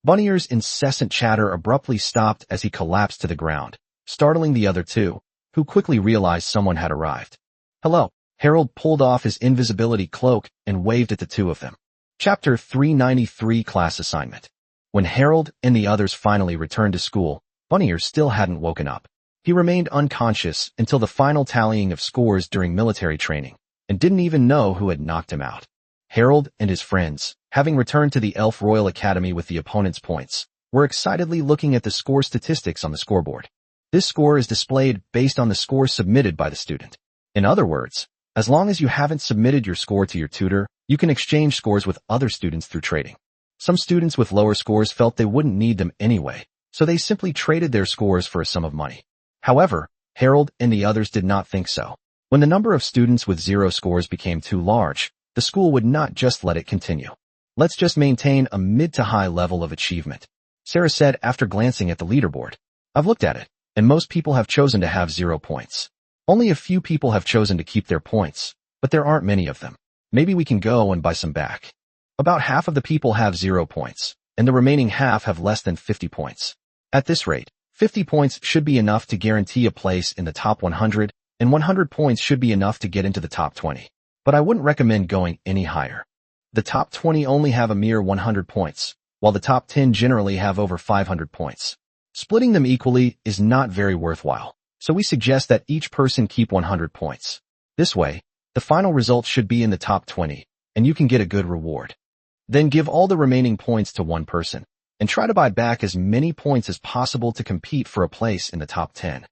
Bonnier's incessant chatter abruptly stopped as he collapsed to the ground, startling the other 2, who quickly realized someone had arrived. Hello. Harold pulled off his invisibility cloak and waved at the 2 of them. Chapter 393 Class Assignment. When Harold and the others finally returned to school, Bonnier still hadn't woken up. He remained unconscious until the final tallying of scores during military training, and didn't even know who had knocked him out. Harold and his friends, having returned to the Elf Royal Academy with the opponent's points, were excitedly looking at the score statistics on the scoreboard. This score is displayed based on the score submitted by the student. In other words, as long as you haven't submitted your score to your tutor, you can exchange scores with other students through trading. Some students with lower scores felt they wouldn't need them anyway, so they simply traded their scores for a sum of money. However, Harold and the others did not think so. When the number of students with 0 scores became too large, the school would not just let it continue. Let's just maintain a mid to high level of achievement, Sarah said after glancing at the leaderboard. I've looked at it, and most people have chosen to have 0 points. Only a few people have chosen to keep their points, but there aren't many of them. Maybe we can go and buy some back. About half of the people have 0 points, and the remaining half have less than 50 points. At this rate, 50 points should be enough to guarantee a place in the top 100, and 100 points should be enough to get into the top 20. But I wouldn't recommend going any higher. The top 20 only have a mere 100 points, while the top 10 generally have over 500 points. Splitting them equally is not very worthwhile, so we suggest that each person keep 100 points. This way, the final result should be in the top 20, and you can get a good reward. Then give all the remaining points to one person, and try to buy back as many points as possible to compete for a place in the top 10.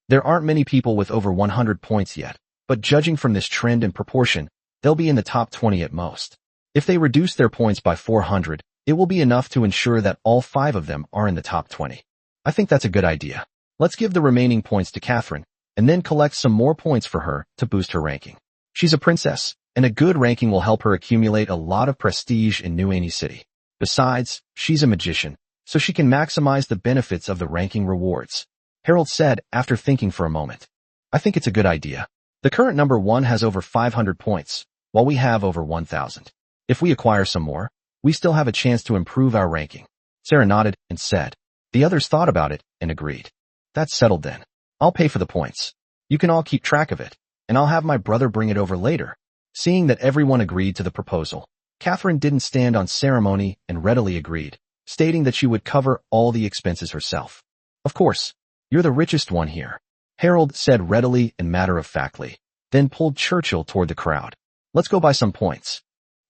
There aren't many people with over 100 points yet, but judging from this trend and proportion, they'll be in the top 20 at most. If they reduce their points by 400, it will be enough to ensure that all 5 of them are in the top 20. I think that's a good idea. Let's give the remaining points to Catherine, and then collect some more points for her to boost her ranking. She's a princess, and a good ranking will help her accumulate a lot of prestige in New Annie City. Besides, she's a magician, so she can maximize the benefits of the ranking rewards. Harold said after thinking for a moment. I think it's a good idea. The current number 1 has over 500 points, while we have over 1,000. If we acquire some more, we still have a chance to improve our ranking. Sarah nodded and said. The others thought about it and agreed. That's settled then. I'll pay for the points. You can all keep track of it, and I'll have my brother bring it over later. Seeing that everyone agreed to the proposal, Catherine didn't stand on ceremony and readily agreed, stating that she would cover all the expenses herself. Of course, you're the richest one here, Harold said readily and matter-of-factly, then pulled Churchill toward the crowd. Let's go buy some points.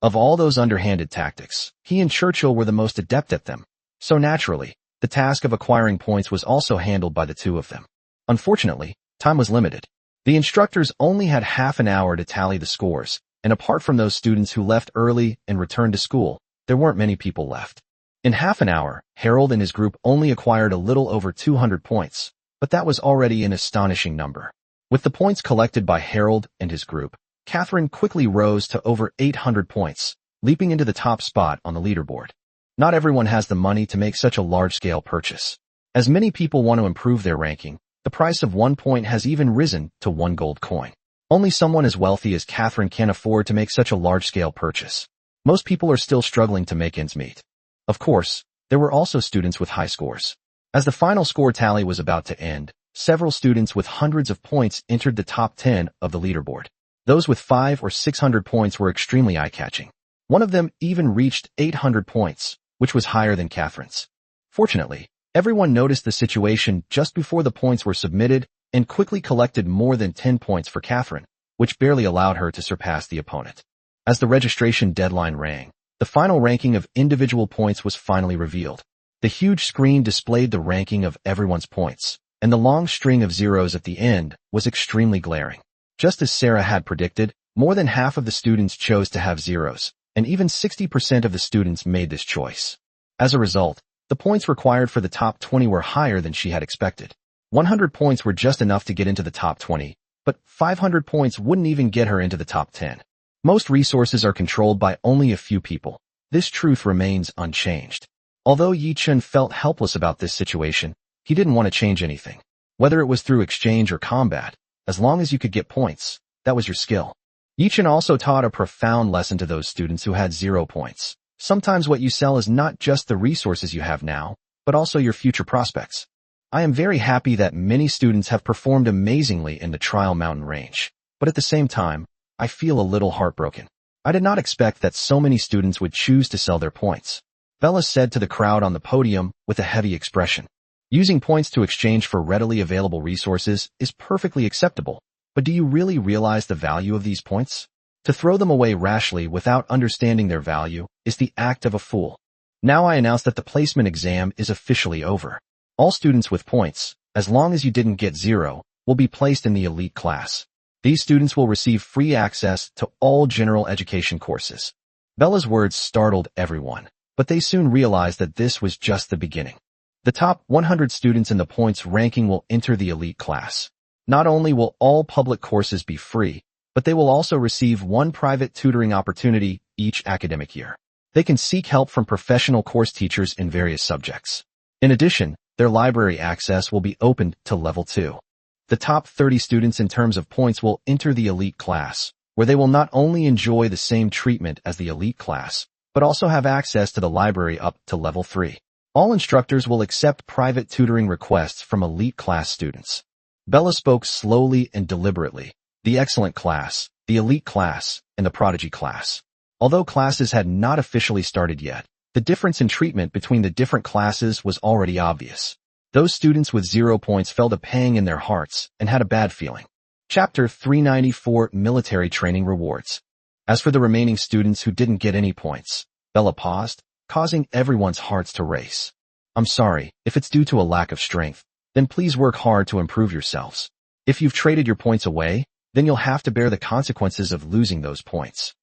Of all those underhanded tactics, he and Churchill were the most adept at them, so naturally, the task of acquiring points was also handled by the two of them. Unfortunately, time was limited. The instructors only had half an hour to tally the scores, and apart from those students who left early and returned to school, there weren't many people left. In half an hour, Harold and his group only acquired a little over 200 points, but that was already an astonishing number. With the points collected by Harold and his group, Catherine quickly rose to over 800 points, leaping into the top spot on the leaderboard. Not everyone has the money to make such a large-scale purchase. As many people want to improve their ranking, the price of 1 point has even risen to 1 gold coin. Only someone as wealthy as Catherine can afford to make such a large-scale purchase. Most people are still struggling to make ends meet. Of course, there were also students with high scores. As the final score tally was about to end, several students with hundreds of points entered the top 10 of the leaderboard. Those with 500 or 600 points were extremely eye-catching. One of them even reached 800 points, which was higher than Catherine's. Fortunately, everyone noticed the situation just before the points were submitted and quickly collected more than 10 points for Catherine, which barely allowed her to surpass the opponent. As the registration deadline rang, the final ranking of individual points was finally revealed. The huge screen displayed the ranking of everyone's points, and the long string of zeros at the end was extremely glaring. Just as Sarah had predicted, more than half of the students chose to have zeros, and even 60% of the students made this choice. As a result, the points required for the top 20 were higher than she had expected. 100 points were just enough to get into the top 20, but 500 points wouldn't even get her into the top 10. Most resources are controlled by only a few people. This truth remains unchanged. Although Yi Chun felt helpless about this situation, he didn't want to change anything. Whether it was through exchange or combat, as long as you could get points, that was your skill. Yi Chun also taught a profound lesson to those students who had 0 points. Sometimes what you sell is not just the resources you have now, but also your future prospects. I am very happy that many students have performed amazingly in the Trial Mountain range, but at the same time, I feel a little heartbroken. I did not expect that so many students would choose to sell their points. Bella said to the crowd on the podium with a heavy expression. Using points to exchange for readily available resources is perfectly acceptable, but do you really realize the value of these points? To throw them away rashly without understanding their value is the act of a fool. Now I announce that the placement exam is officially over. All students with points, as long as you didn't get 0, will be placed in the elite class. These students will receive free access to all general education courses. Bella's words startled everyone, but they soon realized that this was just the beginning. The top 100 students in the points ranking will enter the elite class. Not only will all public courses be free, but they will also receive 1 private tutoring opportunity each academic year. They can seek help from professional course teachers in various subjects. In addition, their library access will be opened to level 2. The top 30 students in terms of points will enter the elite class, where they will not only enjoy the same treatment as the elite class, but also have access to the library up to level 3. All instructors will accept private tutoring requests from elite class students. Bella spoke slowly and deliberately. The excellent class, the elite class, and the prodigy class. Although classes had not officially started yet, the difference in treatment between the different classes was already obvious. Those students with 0 points felt a pang in their hearts and had a bad feeling. Chapter 394 Military Training Rewards. As for the remaining students who didn't get any points, Bella paused, causing everyone's hearts to race. I'm sorry, if it's due to a lack of strength, then please work hard to improve yourselves. If you've traded your points away, then you'll have to bear the consequences of losing those points.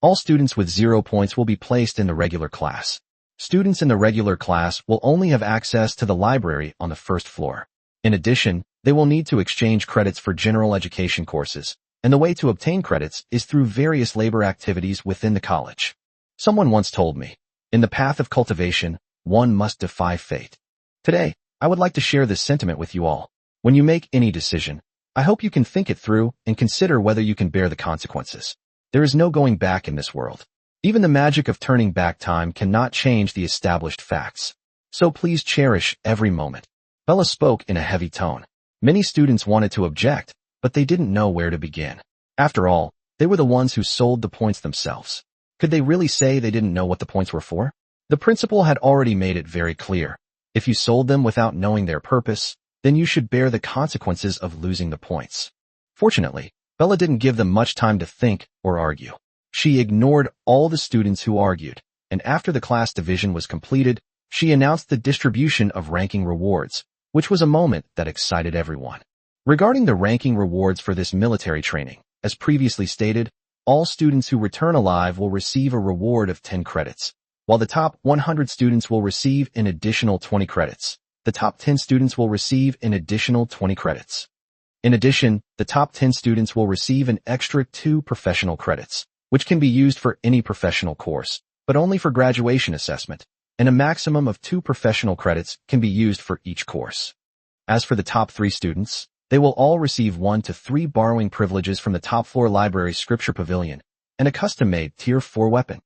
All students with 0 points will be placed in the regular class. Students in the regular class will only have access to the library on the first floor. In addition, they will need to exchange credits for general education courses, and the way to obtain credits is through various labor activities within the college. Someone once told me, in the path of cultivation, one must defy fate. Today, I would like to share this sentiment with you all. When you make any decision, I hope you can think it through and consider whether you can bear the consequences. There is no going back in this world. Even the magic of turning back time cannot change the established facts. So please cherish every moment. Bella spoke in a heavy tone. Many students wanted to object, but they didn't know where to begin. After all, they were the ones who sold the points themselves. Could they really say they didn't know what the points were for? The principal had already made it very clear. If you sold them without knowing their purpose, then you should bear the consequences of losing the points. Fortunately, Bella didn't give them much time to think or argue. She ignored all the students who argued, and after the class division was completed, she announced the distribution of ranking rewards, which was a moment that excited everyone. Regarding the ranking rewards for this military training, as previously stated, all students who return alive will receive a reward of 10 credits, while the top 100 students will receive an additional 20 credits. The top 10 students will receive an additional 20 credits. In addition, the top 10 students will receive an extra 2 professional credits, which can be used for any professional course, but only for graduation assessment, and a maximum of 2 professional credits can be used for each course. As for the top 3 students, they will all receive 1 to 3 borrowing privileges from the top floor library scripture pavilion and a custom-made tier 4 weapon.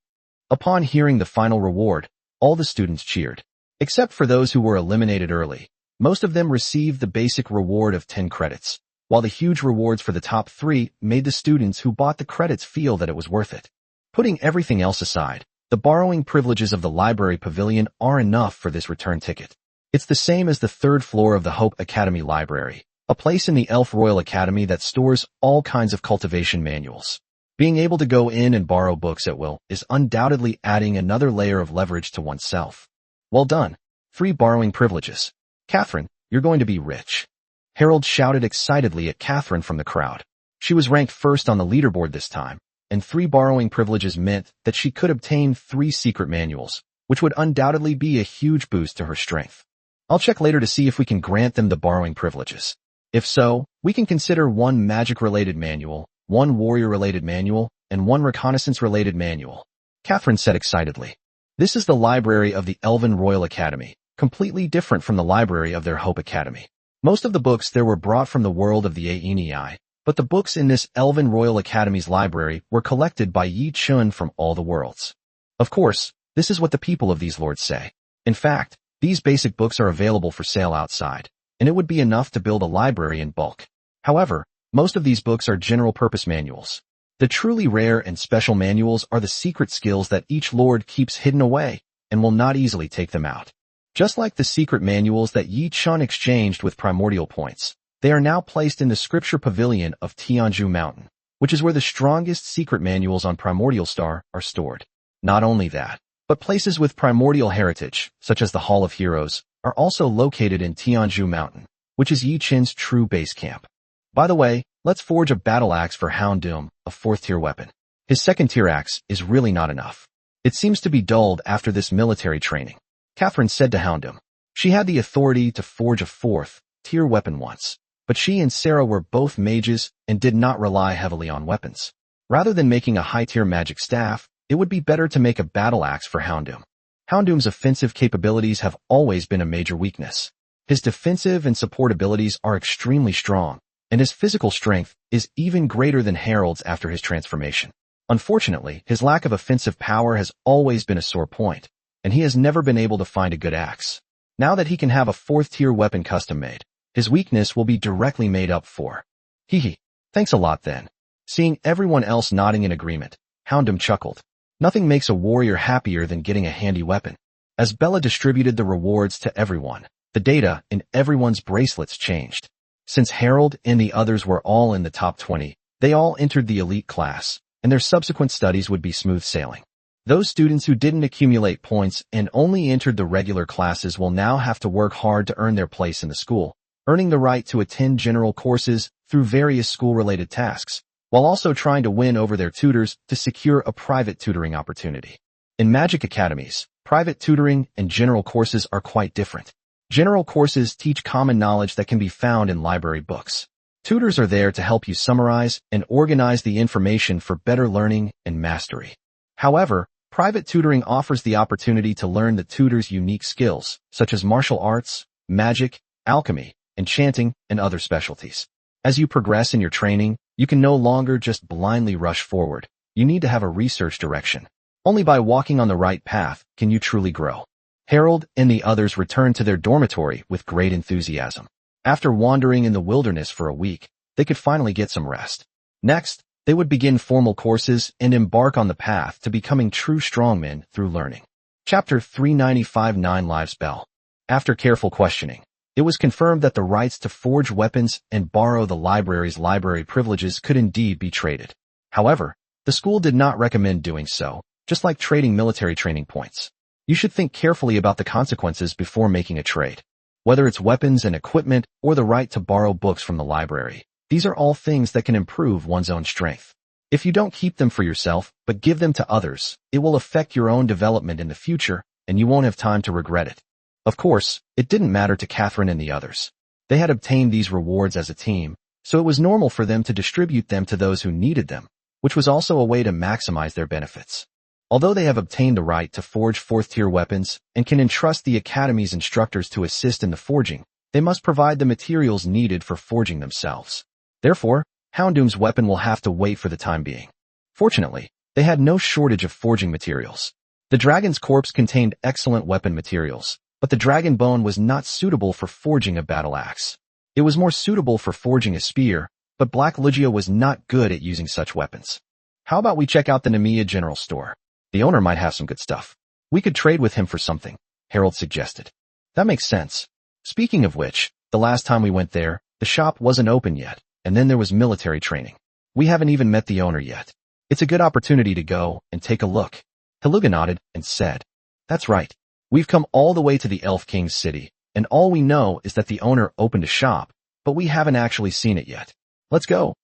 Upon hearing the final reward, all the students cheered. Except for those who were eliminated early, most of them received the basic reward of 10 credits, while the huge rewards for the top 3 made the students who bought the credits feel that it was worth it. Putting everything else aside, the borrowing privileges of the library pavilion are enough for this return ticket. It's the same as the 3rd floor of the Hope Academy Library, a place in the Elf Royal Academy that stores all kinds of cultivation manuals. Being able to go in and borrow books at will is undoubtedly adding another layer of leverage to oneself. Well done. 3 borrowing privileges. Catherine, you're going to be rich. Harold shouted excitedly at Catherine from the crowd. She was ranked first on the leaderboard this time, and 3 borrowing privileges meant that she could obtain 3 secret manuals, which would undoubtedly be a huge boost to her strength. I'll check later to see if we can grant them the borrowing privileges. If so, we can consider 1 magic-related manual, 1 warrior-related manual, and 1 reconnaissance-related manual. Catherine said excitedly. This is the library of the Elven Royal Academy, completely different from the library of their Hope Academy. Most of the books there were brought from the world of the Aenei, but the books in this Elven Royal Academy's library were collected by Yi Chun from all the worlds. Of course, this is what the people of these lords say. In fact, these basic books are available for sale outside, and it would be enough to build a library in bulk. However, most of these books are general-purpose manuals. The truly rare and special manuals are the secret skills that each lord keeps hidden away and will not easily take them out. Just like the secret manuals that Yi Chun exchanged with primordial points, they are now placed in the scripture pavilion of Tianju Mountain, which is where the strongest secret manuals on Primordial Star are stored. Not only that, but places with primordial heritage, such as the Hall of Heroes, are also located in Tianju Mountain, which is Yi Chun's true base camp. By the way, let's forge a battle axe for Houndoom, a 4th tier weapon. His 2nd tier axe is really not enough. It seems to be dulled after this military training. Catherine said to Houndoom. She had the authority to forge a 4th tier weapon once, but she and Sarah were both mages and did not rely heavily on weapons. Rather than making a high-tier magic staff, it would be better to make a battle axe for Houndoom. Houndoom's offensive capabilities have always been a major weakness. His defensive and support abilities are extremely strong, and his physical strength is even greater than Harold's after his transformation. Unfortunately, his lack of offensive power has always been a sore point, and he has never been able to find a good axe. Now that he can have a 4th-tier weapon custom-made, his weakness will be directly made up for. Hee. Thanks a lot then. Seeing everyone else nodding in agreement, Houndoom chuckled. Nothing makes a warrior happier than getting a handy weapon. As Bella distributed the rewards to everyone, the data in everyone's bracelets changed. Since Harold and the others were all in the top 20, they all entered the elite class, and their subsequent studies would be smooth sailing. Those students who didn't accumulate points and only entered the regular classes will now have to work hard to earn their place in the school, earning the right to attend general courses through various school-related tasks, while also trying to win over their tutors to secure a private tutoring opportunity. In magic academies, private tutoring and general courses are quite different. General courses teach common knowledge that can be found in library books. Tutors are there to help you summarize and organize the information for better learning and mastery. However, private tutoring offers the opportunity to learn the tutor's unique skills, such as martial arts, magic, alchemy, enchanting, and other specialties. As you progress in your training, you can no longer just blindly rush forward. You need to have a research direction. Only by walking on the right path can you truly grow. Harold and the others returned to their dormitory with great enthusiasm. After wandering in the wilderness for a week, they could finally get some rest. Next, they would begin formal courses and embark on the path to becoming true strongmen through learning. Chapter 395 9 Lives Bell. After careful questioning, it was confirmed that the rights to forge weapons and borrow the library's library privileges could indeed be traded. However, the school did not recommend doing so, just like trading military training points. You should think carefully about the consequences before making a trade. Whether it's weapons and equipment or the right to borrow books from the library, these are all things that can improve one's own strength. If you don't keep them for yourself, but give them to others, it will affect your own development in the future, and you won't have time to regret it. Of course, it didn't matter to Catherine and the others. They had obtained these rewards as a team, so it was normal for them to distribute them to those who needed them, which was also a way to maximize their benefits. Although they have obtained the right to forge 4th-tier weapons and can entrust the Academy's instructors to assist in the forging, they must provide the materials needed for forging themselves. Therefore, Houndoom's weapon will have to wait for the time being. Fortunately, they had no shortage of forging materials. The dragon's corpse contained excellent weapon materials, but the dragon bone was not suitable for forging a battle axe. It was more suitable for forging a spear, but Black Lugia was not good at using such weapons. How about we check out the Namiya General Store? The owner might have some good stuff. We could trade with him for something, Harold suggested. That makes sense. Speaking of which, the last time we went there, the shop wasn't open yet, and then there was military training. We haven't even met the owner yet. It's a good opportunity to go and take a look. Haluga nodded and said, That's right. We've come all the way to the Elf King's city, and all we know is that the owner opened a shop, but we haven't actually seen it yet. Let's go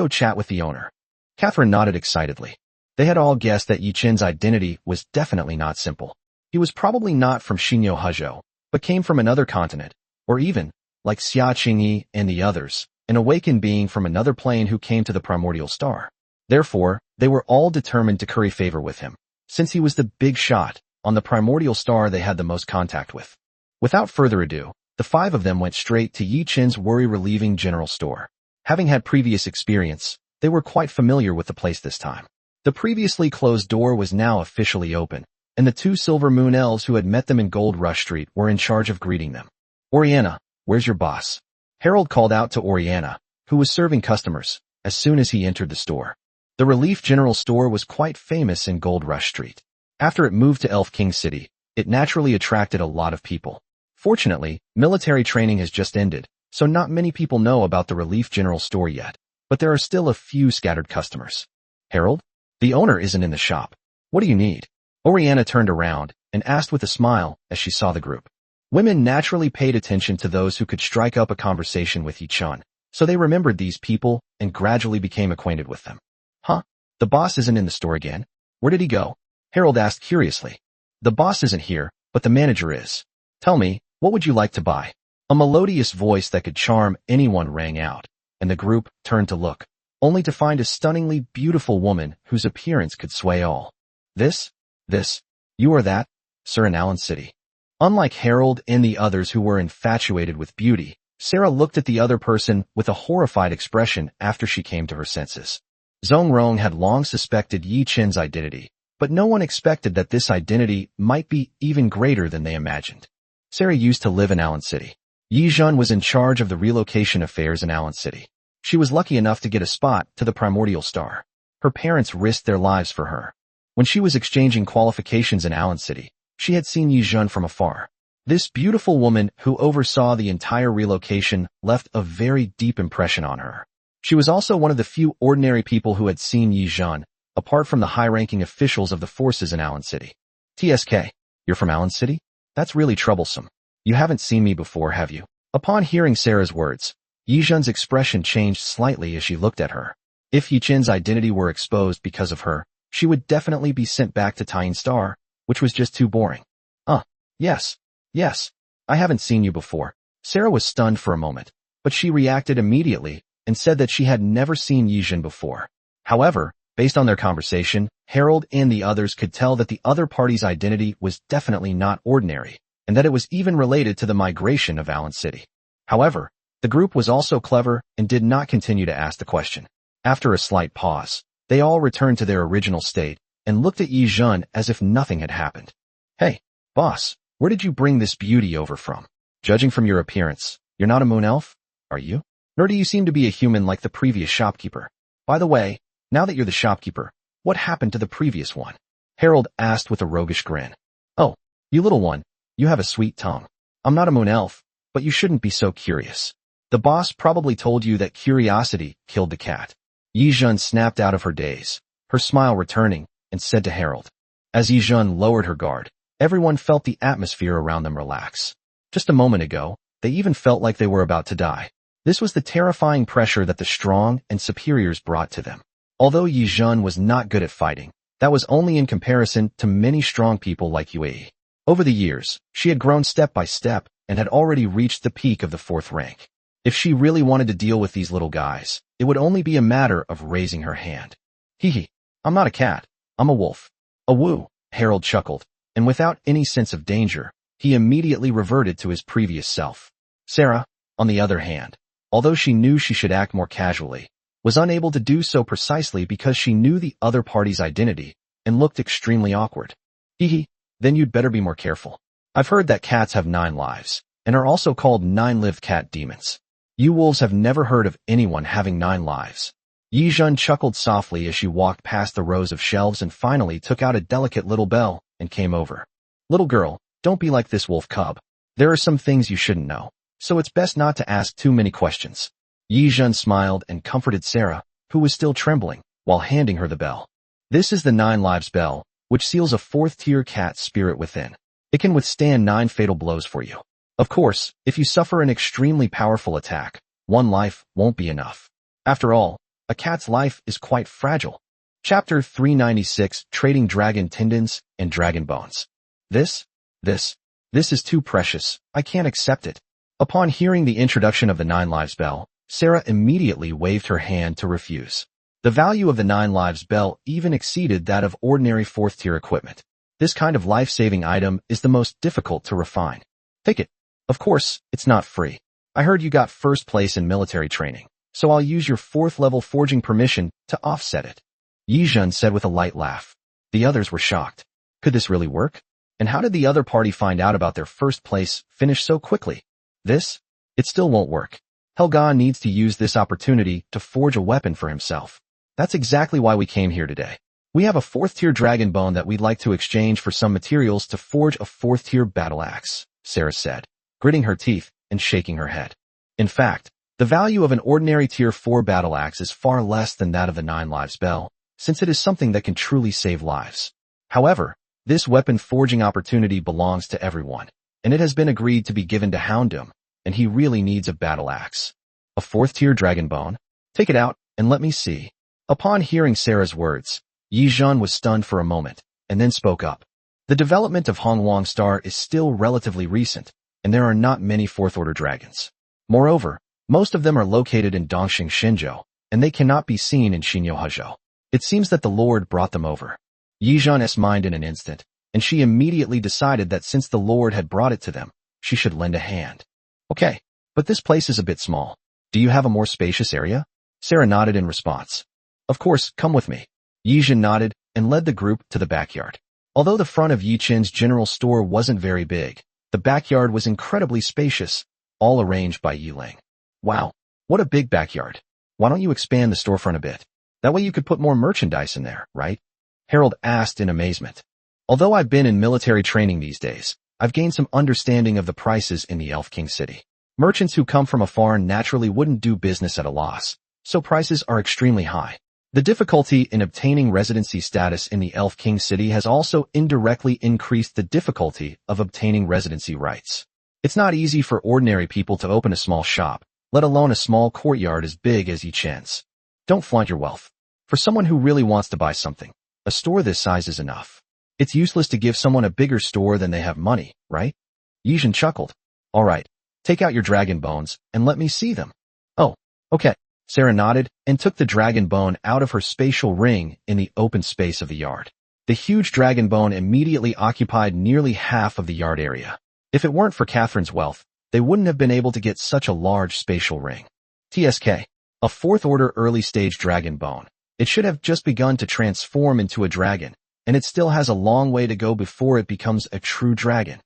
chat with the owner. Catherine nodded excitedly. They had all guessed that Yi Chen's identity was definitely not simple. He was probably not from Xinyo Huzhou, but came from another continent, or even, like Xia Qingyi and the others, an awakened being from another plane who came to the primordial star. Therefore, they were all determined to curry favor with him, since he was the big shot on the primordial star they had the most contact with. Without further ado, the 5 of them went straight to Yi Chen's worry-relieving general store. Having had previous experience, they were quite familiar with the place this time. The previously closed door was now officially open, and the 2 Silver Moon Elves who had met them in Gold Rush Street were in charge of greeting them. Oriana, where's your boss? Harold called out to Oriana, who was serving customers, as soon as he entered the store. The Relief General Store was quite famous in Gold Rush Street. After it moved to Elf King City, it naturally attracted a lot of people. Fortunately, military training has just ended, so not many people know about the Relief General Store yet, but there are still a few scattered customers. Harold? The owner isn't in the shop. What do you need? Oriana turned around and asked with a smile as she saw the group. Women naturally paid attention to those who could strike up a conversation with Yi Chen, so they remembered these people and gradually became acquainted with them. Huh? The boss isn't in the store again? Where did he go? Harold asked curiously. The boss isn't here, but the manager is. Tell me, what would you like to buy? A melodious voice that could charm anyone rang out, and the group turned to look, only to find a stunningly beautiful woman whose appearance could sway all. This, you are that, Sir in Allen City. Unlike Harold and the others who were infatuated with beauty, Sarah looked at the other person with a horrified expression after she came to her senses. Zongrong had long suspected Yi Chen's identity, but no one expected that this identity might be even greater than they imagined. Sarah used to live in Allen City. Yi Zhen was in charge of the relocation affairs in Allen City. She was lucky enough to get a spot to the Primordial Star. Her parents risked their lives for her. When she was exchanging qualifications in Allen City, she had seen Yi Zhen from afar. This beautiful woman who oversaw the entire relocation left a very deep impression on her. She was also one of the few ordinary people who had seen Yi Zhen, apart from the high-ranking officials of the forces in Allen City. TSK, you're from Allen City? That's really troublesome. You haven't seen me before, have you? Upon hearing Sarah's words, Yi Zhen's expression changed slightly as she looked at her. If Yi Chen's identity were exposed because of her, she would definitely be sent back to Tyne Star, which was just too boring. Yes, I haven't seen you before. Sarah was stunned for a moment, but she reacted immediately and said that she had never seen Yi Zhen before. However, based on their conversation, Harold and the others could tell that the other party's identity was definitely not ordinary, and that it was even related to the migration of Allen City. However, the group was also clever and did not continue to ask the question. After a slight pause, they all returned to their original state and looked at Yi Zhen as if nothing had happened. Hey, boss, where did you bring this beauty over from? Judging from your appearance, you're not a moon elf, are you? Nor do you seem to be a human like the previous shopkeeper. By the way, now that you're the shopkeeper, what happened to the previous one? Harold asked with a roguish grin. Oh, you little one, you have a sweet tongue. I'm not a moon elf, but you shouldn't be so curious. The boss probably told you that curiosity killed the cat. Yi Zhen snapped out of her daze, her smile returning, and said to Harold. As Yi Zhen lowered her guard, everyone felt the atmosphere around them relax. Just a moment ago, they even felt like they were about to die. This was the terrifying pressure that the strong and superiors brought to them. Although Yi Zhen was not good at fighting, that was only in comparison to many strong people like Yue. Over the years, she had grown step by step and had already reached the peak of the 4th rank. If she really wanted to deal with these little guys, it would only be a matter of raising her hand. Hee, I'm not a cat, I'm a wolf. A woo, Harold chuckled, and without any sense of danger, he immediately reverted to his previous self. Sarah, on the other hand, although she knew she should act more casually, was unable to do so precisely because she knew the other party's identity and looked extremely awkward. Then you'd better be more careful. I've heard that cats have 9 lives, and are also called 9-lived cat demons. You wolves have never heard of anyone having 9 lives. Yi Zhen chuckled softly as she walked past the rows of shelves and finally took out a delicate little bell and came over. Little girl, don't be like this wolf cub. There are some things you shouldn't know, so it's best not to ask too many questions. Yi Zhen smiled and comforted Sarah, who was still trembling, while handing her the bell. This is the 9 lives bell, which seals a 4th-tier cat spirit within. It can withstand 9 fatal blows for you. Of course, if you suffer an extremely powerful attack, 1 life won't be enough. After all, a cat's life is quite fragile. Chapter 396, Trading Dragon Tendons and Dragon Bones. This is too precious. I can't accept it. Upon hearing the introduction of the 9 lives bell, Sarah immediately waved her hand to refuse. The value of the 9 lives bell even exceeded that of ordinary 4th-tier equipment. This kind of life-saving item is the most difficult to refine. Take it. Of course, it's not free. I heard you got 1st place in military training, so I'll use your 4th-level forging permission to offset it. Yi Zhen said with a light laugh. The others were shocked. Could this really work? And how did the other party find out about their 1st place finish so quickly? It still won't work. Helga needs to use this opportunity to forge a weapon for himself. That's exactly why we came here today. We have a 4th-tier dragon bone that we'd like to exchange for some materials to forge a 4th-tier battle axe, Sarah said, gritting her teeth and shaking her head. In fact, the value of an ordinary tier 4 battle axe is far less than that of the 9 lives bell, since it is something that can truly save lives. However, this weapon forging opportunity belongs to everyone, and it has been agreed to be given to Houndoom, and he really needs a battle axe. A 4th-tier dragon bone? Take it out and let me see. Upon hearing Sarah's words, Yi Zhen was stunned for a moment, and then spoke up. The development of Hongwang Star is still relatively recent, and there are not many 4th-order dragons. Moreover, most of them are located in Dongxing Shenzhou, and they cannot be seen in Xinyo. It seems that the Lord brought them over. Yi Zhen's mind in an instant, and she immediately decided that since the Lord had brought it to them, she should lend a hand. Okay, But this place is a bit small. Do you have a more spacious area? Sarah nodded in response. Of course, come with me. Yijin nodded and led the group to the backyard. Although the front of Yichin's general store wasn't very big, the backyard was incredibly spacious, all arranged by Yiling. Wow, what a big backyard. Why don't you expand the storefront a bit? That way you could put more merchandise in there, right? Harold asked in amazement. Although I've been in military training these days, I've gained some understanding of the prices in the Elf King city. Merchants who come from afar naturally wouldn't do business at a loss, so prices are extremely high. The difficulty in obtaining residency status in the Elf King city has also indirectly increased the difficulty of obtaining residency rights. It's not easy for ordinary people to open a small shop, let alone a small courtyard as big as Yichin's. Don't flaunt your wealth. For someone who really wants to buy something, a store this size is enough. It's useless to give someone a bigger store than they have money, right? Yijin chuckled. All right, take out your dragon bones and let me see them. Oh, okay. Sarah nodded and took the dragon bone out of her spatial ring in the open space of the yard. The huge dragon bone immediately occupied nearly half of the yard area. If it weren't for Catherine's wealth, they wouldn't have been able to get such a large spatial ring. TSK, a fourth-order early-stage dragon bone. It should have just begun to transform into a dragon, and it still has a long way to go before it becomes a true dragon.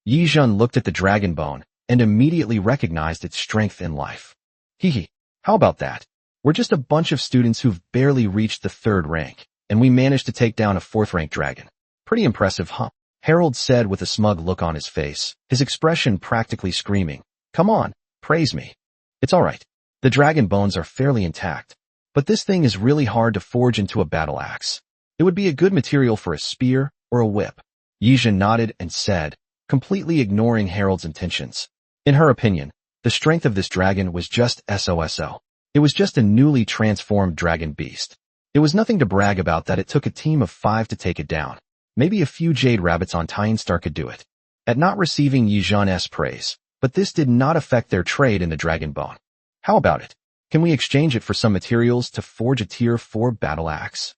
Yijun looked at the dragon bone and immediately recognized its strength in life. Hee. How about that? We're just a bunch of students who've barely reached the 3rd rank, and we managed to take down a 4th-rank dragon. Pretty impressive, huh? Harold said with a smug look on his face, his expression practically screaming. Come on, praise me. It's alright. The dragon bones are fairly intact, but this thing is really hard to forge into a battle axe. It would be a good material for a spear or a whip. Yijin nodded and said, completely ignoring Harold's intentions. In her opinion, the strength of this dragon was just SOSO. It was just a newly transformed dragon beast. It was nothing to brag about that it took a team of 5 to take it down. Maybe a few jade rabbits on Tynestar could do it. At not receiving Yijun's praise, but this did not affect their trade in the dragon bone. How about it? Can we exchange it for some materials to forge a tier 4 battle axe?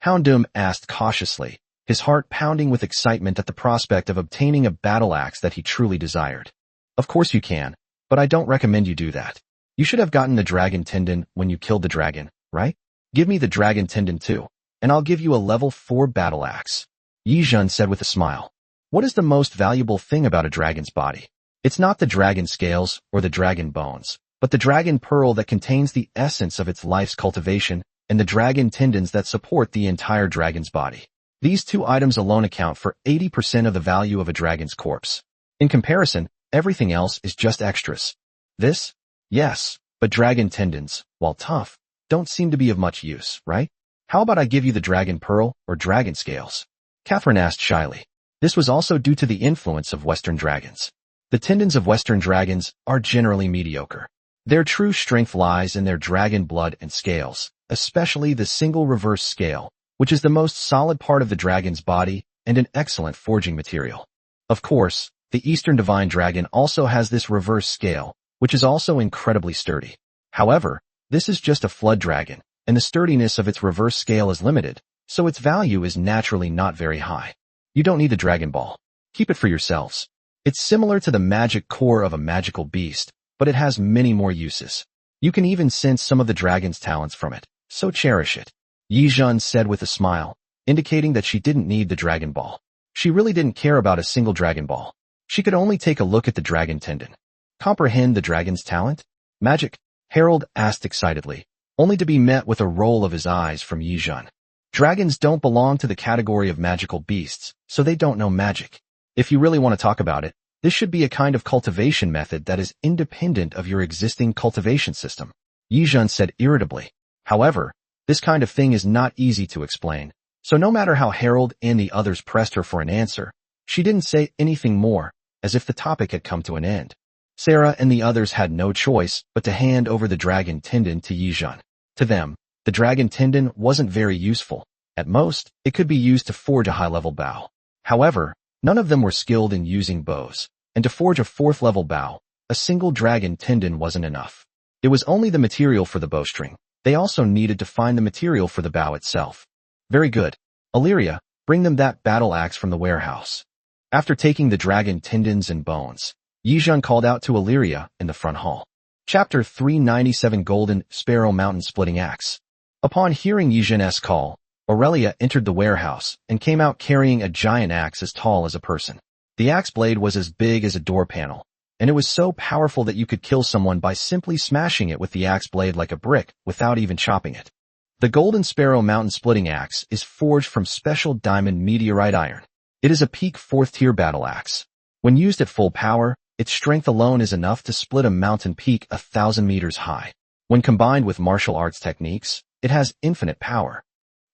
Houndoom asked cautiously, his heart pounding with excitement at the prospect of obtaining a battle axe that he truly desired. Of course you can, but I don't recommend you do that. You should have gotten the dragon tendon when you killed the dragon, right? Give me the dragon tendon too, and I'll give you a level 4 battle axe. Yijun said with a smile. What is the most valuable thing about a dragon's body? It's not the dragon scales or the dragon bones, but the dragon pearl that contains the essence of its life's cultivation and the dragon tendons that support the entire dragon's body. These 2 items alone account for 80% of the value of a dragon's corpse. In comparison, everything else is just extras. This? Yes, but dragon tendons, while tough, don't seem to be of much use, right? How about I give you the dragon pearl or dragon scales? Catherine asked shyly. This was also due to the influence of Western dragons. The tendons of Western dragons are generally mediocre. Their true strength lies in their dragon blood and scales, especially the single reverse scale, which is the most solid part of the dragon's body and an excellent forging material. Of course, the Eastern Divine Dragon also has this reverse scale, which is also incredibly sturdy. However, this is just a flood dragon, and the sturdiness of its reverse scale is limited, so its value is naturally not very high. You don't need the Dragon Ball. Keep it for yourselves. It's similar to the magic core of a magical beast, but it has many more uses. You can even sense some of the dragon's talents from it, so cherish it. Yijun said with a smile, indicating that she didn't need the Dragon Ball. She really didn't care about a single Dragon Ball. She could only take a look at the dragon tendon. Comprehend the dragon's talent? Magic? Harold asked excitedly, only to be met with a roll of his eyes from Yijun. Dragons don't belong to the category of magical beasts, so they don't know magic. If you really want to talk about it, this should be a kind of cultivation method that is independent of your existing cultivation system. Yijun said irritably. However, this kind of thing is not easy to explain, so no matter how Harold and the others pressed her for an answer, she didn't say anything more, as if the topic had come to an end. Sarah and the others had no choice but to hand over the dragon tendon to Yijun. To them, the dragon tendon wasn't very useful. At most, it could be used to forge a high-level bow. However, none of them were skilled in using bows, and to forge a 4th-level bow, a single dragon tendon wasn't enough. It was only the material for the bowstring. They also needed to find the material for the bow itself. Very good. Illyria, bring them that battle axe from the warehouse. After taking the dragon tendons and bones, Yizhen called out to Illyria in the front hall. Chapter 397 Golden Sparrow Mountain Splitting Axe. Upon hearing Yizhen's call, Aurelia entered the warehouse and came out carrying a giant axe as tall as a person. The axe blade was as big as a door panel, and it was so powerful that you could kill someone by simply smashing it with the axe blade like a brick without even chopping it. The Golden Sparrow Mountain Splitting Axe is forged from special diamond meteorite iron. It is a peak 4th tier battle axe. When used at full power, its strength alone is enough to split a mountain peak 1,000 meters high. When combined with martial arts techniques, it has infinite power.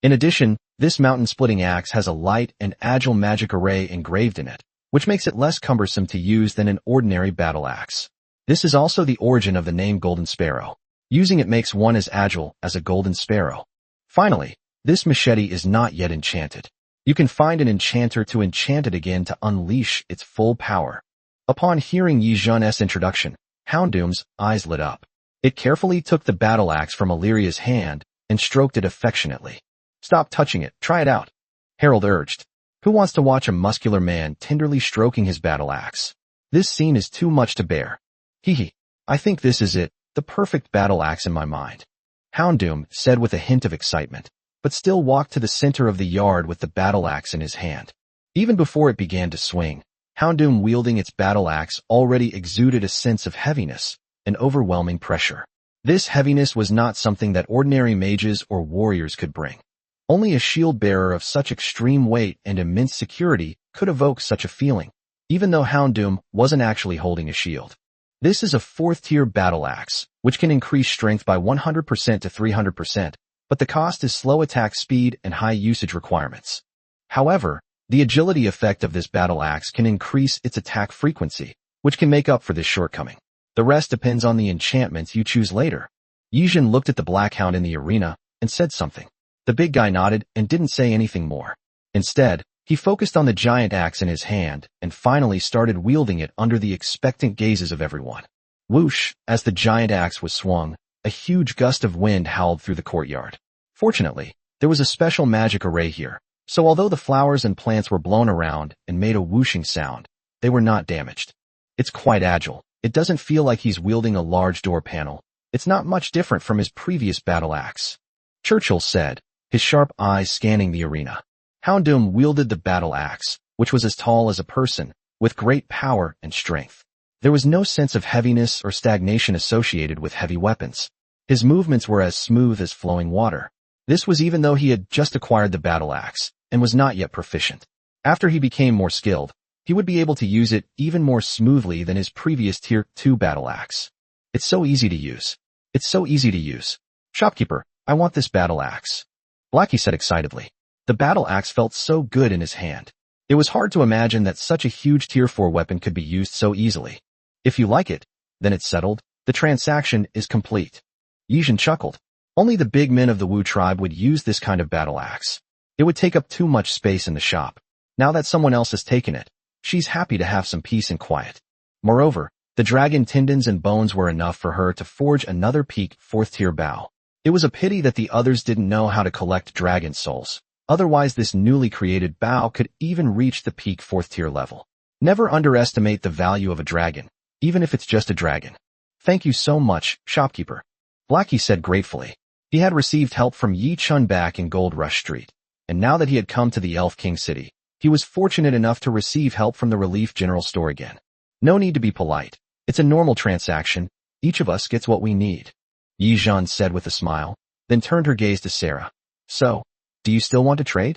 In addition, this mountain splitting axe has a light and agile magic array engraved in it, which makes it less cumbersome to use than an ordinary battle axe. This is also the origin of the name Golden Sparrow. Using it makes one as agile as a golden sparrow. Finally, this machete is not yet enchanted. You can find an enchanter to enchant it again to unleash its full power. Upon hearing Yizhen's introduction, Houndoom's eyes lit up. It carefully took the battle axe from Illyria's hand and stroked it affectionately. Stop touching it, try it out, Harold urged. Who wants to watch a muscular man tenderly stroking his battle axe? This scene is too much to bear. Hee, I think this is it, the perfect battle axe in my mind, Houndoom said with a hint of excitement, but still walked to the center of the yard with the battle axe in his hand. Even before it began to swing, Houndoom wielding its battle axe already exuded a sense of heaviness and overwhelming pressure. This heaviness was not something that ordinary mages or warriors could bring. Only a shield bearer of such extreme weight and immense security could evoke such a feeling, even though Houndoom wasn't actually holding a shield. This is a 4th tier battle axe, which can increase strength by 100% to 300%, but the cost is slow attack speed and high usage requirements. However, the agility effect of this battle axe can increase its attack frequency, which can make up for this shortcoming. The rest depends on the enchantments you choose later. Yizhen looked at the Black Hound in the arena and said something. The big guy nodded and didn't say anything more. Instead, he focused on the giant axe in his hand and finally started wielding it under the expectant gazes of everyone. Whoosh, as the giant axe was swung, a huge gust of wind howled through the courtyard. Fortunately, there was a special magic array here, so although the flowers and plants were blown around and made a whooshing sound, they were not damaged. It's quite agile. It doesn't feel like he's wielding a large door panel. It's not much different from his previous battle axe, Churchill said, his sharp eyes scanning the arena. Houndoom wielded the battle axe, which was as tall as a person, with great power and strength. There was no sense of heaviness or stagnation associated with heavy weapons. His movements were as smooth as flowing water. This was even though he had just acquired the battle axe and was not yet proficient. After he became more skilled, he would be able to use it even more smoothly than his previous Tier 2 battle axe. It's so easy to use. It's so easy to use. Shopkeeper, I want this battle axe, Blackie said excitedly. The battle axe felt so good in his hand. It was hard to imagine that such a huge Tier 4 weapon could be used so easily. If you like it, then it's settled. The transaction is complete. Yizhen chuckled. Only the big men of the Wu tribe would use this kind of battle axe. It would take up too much space in the shop. Now that someone else has taken it, she's happy to have some peace and quiet. Moreover, the dragon tendons and bones were enough for her to forge another peak 4th tier bow. It was a pity that the others didn't know how to collect dragon souls. Otherwise, this newly created bow could even reach the peak 4th tier level. Never underestimate the value of a dragon, even if it's just a dragon. Thank you so much, shopkeeper, Blackie said gratefully. He had received help from Yi Chun back in Gold Rush Street, and now that he had come to the Elf King City, he was fortunate enough to receive help from the Relief General Store again. No need to be polite. It's a normal transaction. Each of us gets what we need, Yi Zhan said with a smile, then turned her gaze to Sarah. So, do you still want to trade?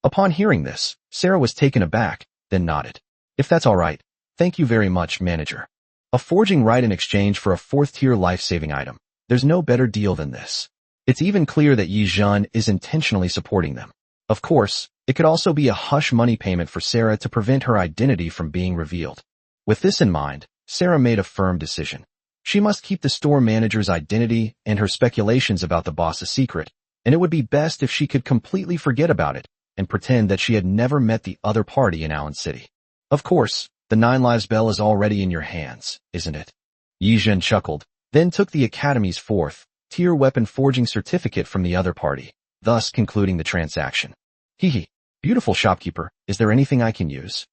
Upon hearing this, Sarah was taken aback, then nodded. If that's all right, thank you very much, manager. A forging right in exchange for a 4th tier life-saving item. There's no better deal than this. It's even clear that Yi Zhan is intentionally supporting them. Of course, it could also be a hush money payment for Sarah to prevent her identity from being revealed. With this in mind, Sarah made a firm decision. She must keep the store manager's identity and her speculations about the boss a secret, and it would be best if she could completely forget about it and pretend that she had never met the other party in Allen City. Of course, the 9 Lives Bell is already in your hands, isn't it? Yi Zhen chuckled, then took the Academy's 4th tier weapon forging certificate from the other party, thus concluding the transaction. Hee, beautiful shopkeeper, is there anything I can use?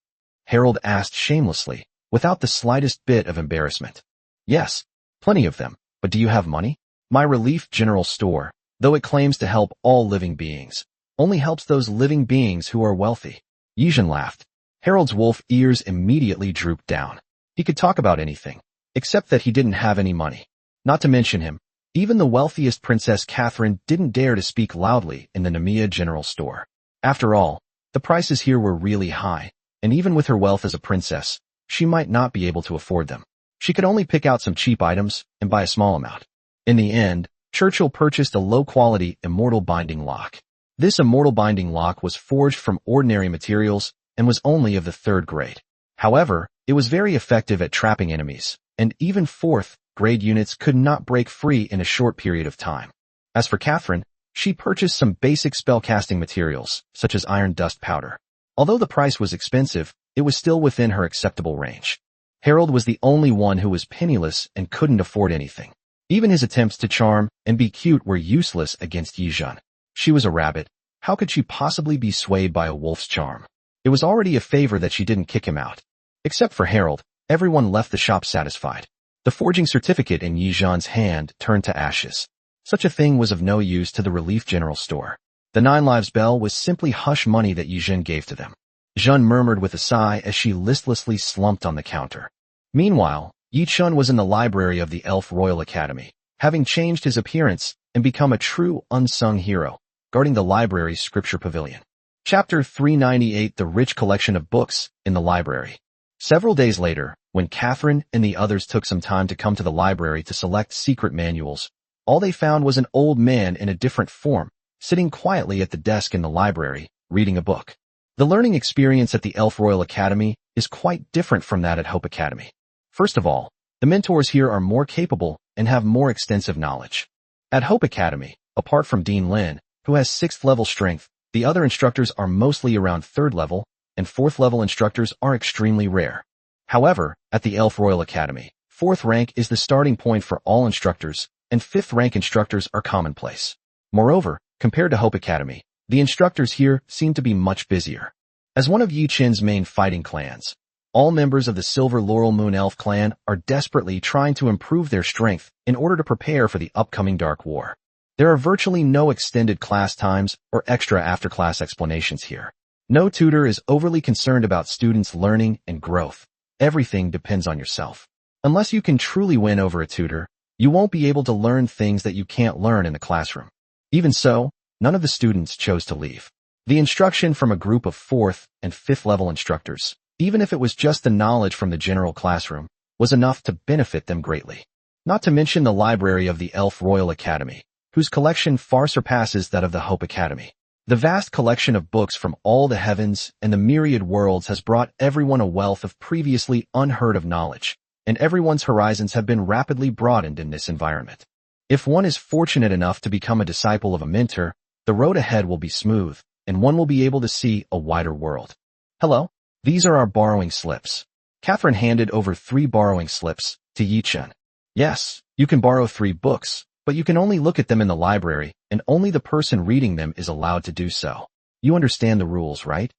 Harold asked shamelessly, without the slightest bit of embarrassment. Yes, plenty of them, but do you have money? My relief general store, though it claims to help all living beings, only helps those living beings who are wealthy. Yijin laughed. Harold's wolf ears immediately drooped down. He could talk about anything, except that he didn't have any money. Not to mention him, even the wealthiest Princess Catherine didn't dare to speak loudly in the Namiya general store. After all, the prices here were really high, and even with her wealth as a princess, she might not be able to afford them. She could only pick out some cheap items and buy a small amount. In the end, Churchill purchased a low-quality immortal binding lock. This immortal binding lock was forged from ordinary materials and was only of the 3rd grade. However, it was very effective at trapping enemies, and even 4th grade units could not break free in a short period of time. As for Catherine, she purchased some basic spellcasting materials, such as iron dust powder. Although the price was expensive, it was still within her acceptable range. Harold was the only one who was penniless and couldn't afford anything. Even his attempts to charm and be cute were useless against Yijin. She was a rabbit. How could she possibly be swayed by a wolf's charm? It was already a favor that she didn't kick him out. Except for Harold, everyone left the shop satisfied. The forging certificate in Yijin's hand turned to ashes. Such a thing was of no use to the relief general store. The 9 lives bell was simply hush money that Yijin gave to them. Jeanne murmured with a sigh as she listlessly slumped on the counter. Meanwhile, Yichun was in the library of the Elf Royal Academy, having changed his appearance and become a true unsung hero, guarding the library's scripture pavilion. Chapter 398: The Rich Collection of Books in the Library. Several days later, when Catherine and the others took some time to come to the library to select secret manuals, all they found was an old man in a different form, sitting quietly at the desk in the library, reading a book. The learning experience at the Elf Royal Academy is quite different from that at Hope Academy. First of all, the mentors here are more capable and have more extensive knowledge. At Hope Academy, apart from Dean Lin, who has 6th level strength, the other instructors are mostly around 3rd level, and 4th level instructors are extremely rare. However, at the Elf Royal Academy, 4th rank is the starting point for all instructors, and 5th rank instructors are commonplace. Moreover, compared to Hope Academy, the instructors here seem to be much busier. As one of Yi Chen's main fighting clans, all members of the Silver Laurel Moon Elf clan are desperately trying to improve their strength in order to prepare for the upcoming Dark War. There are virtually no extended class times or extra after-class explanations here. No tutor is overly concerned about students' learning and growth. Everything depends on yourself. Unless you can truly win over a tutor, you won't be able to learn things that you can't learn in the classroom. Even so, none of the students chose to leave. The instruction from a group of 4th and 5th level instructors, even if it was just the knowledge from the general classroom, was enough to benefit them greatly. Not to mention the library of the Elf Royal Academy, whose collection far surpasses that of the Hope Academy. The vast collection of books from all the heavens and the myriad worlds has brought everyone a wealth of previously unheard of knowledge, and everyone's horizons have been rapidly broadened in this environment. If one is fortunate enough to become a disciple of a mentor, the road ahead will be smooth, and one will be able to see a wider world. Hello? These are our borrowing slips. Catherine handed over 3 borrowing slips to Yichen. Yes, you can borrow 3 books, but you can only look at them in the library, and only the person reading them is allowed to do so. You understand the rules, right?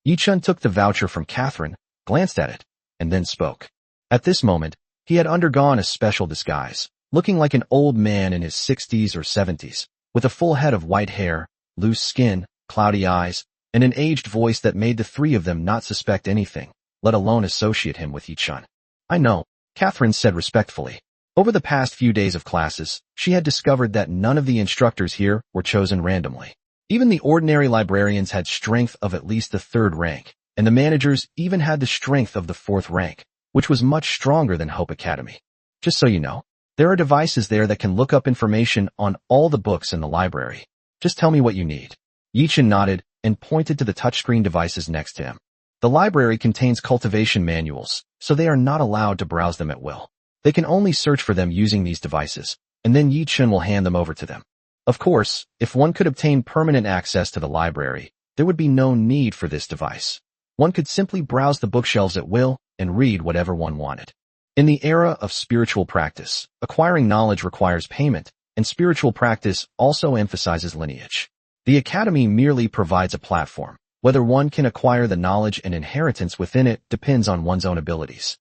Yichen took the voucher from Catherine, glanced at it, and then spoke. At this moment, he had undergone a special disguise, looking like an old man in his 60s or 70s, with a full head of white hair, loose skin, cloudy eyes, and an aged voice that made the 3 of them not suspect anything, let alone associate him with Yichen. I know, Catherine said respectfully. Over the past few days of classes, she had discovered that none of the instructors here were chosen randomly. Even the ordinary librarians had strength of at least the 3rd rank, and the managers even had the strength of the 4th rank, which was much stronger than Hope Academy. Just so you know, there are devices there that can look up information on all the books in the library. Just tell me what you need. Yichen nodded and pointed to the touchscreen devices next to him. The library contains cultivation manuals, so they are not allowed to browse them at will. They can only search for them using these devices, and then Yichen will hand them over to them. Of course, if one could obtain permanent access to the library, there would be no need for this device. One could simply browse the bookshelves at will and read whatever one wanted. In the era of spiritual practice, acquiring knowledge requires payment, and spiritual practice also emphasizes lineage. The academy merely provides a platform. Whether one can acquire the knowledge and inheritance within it depends on one's own abilities.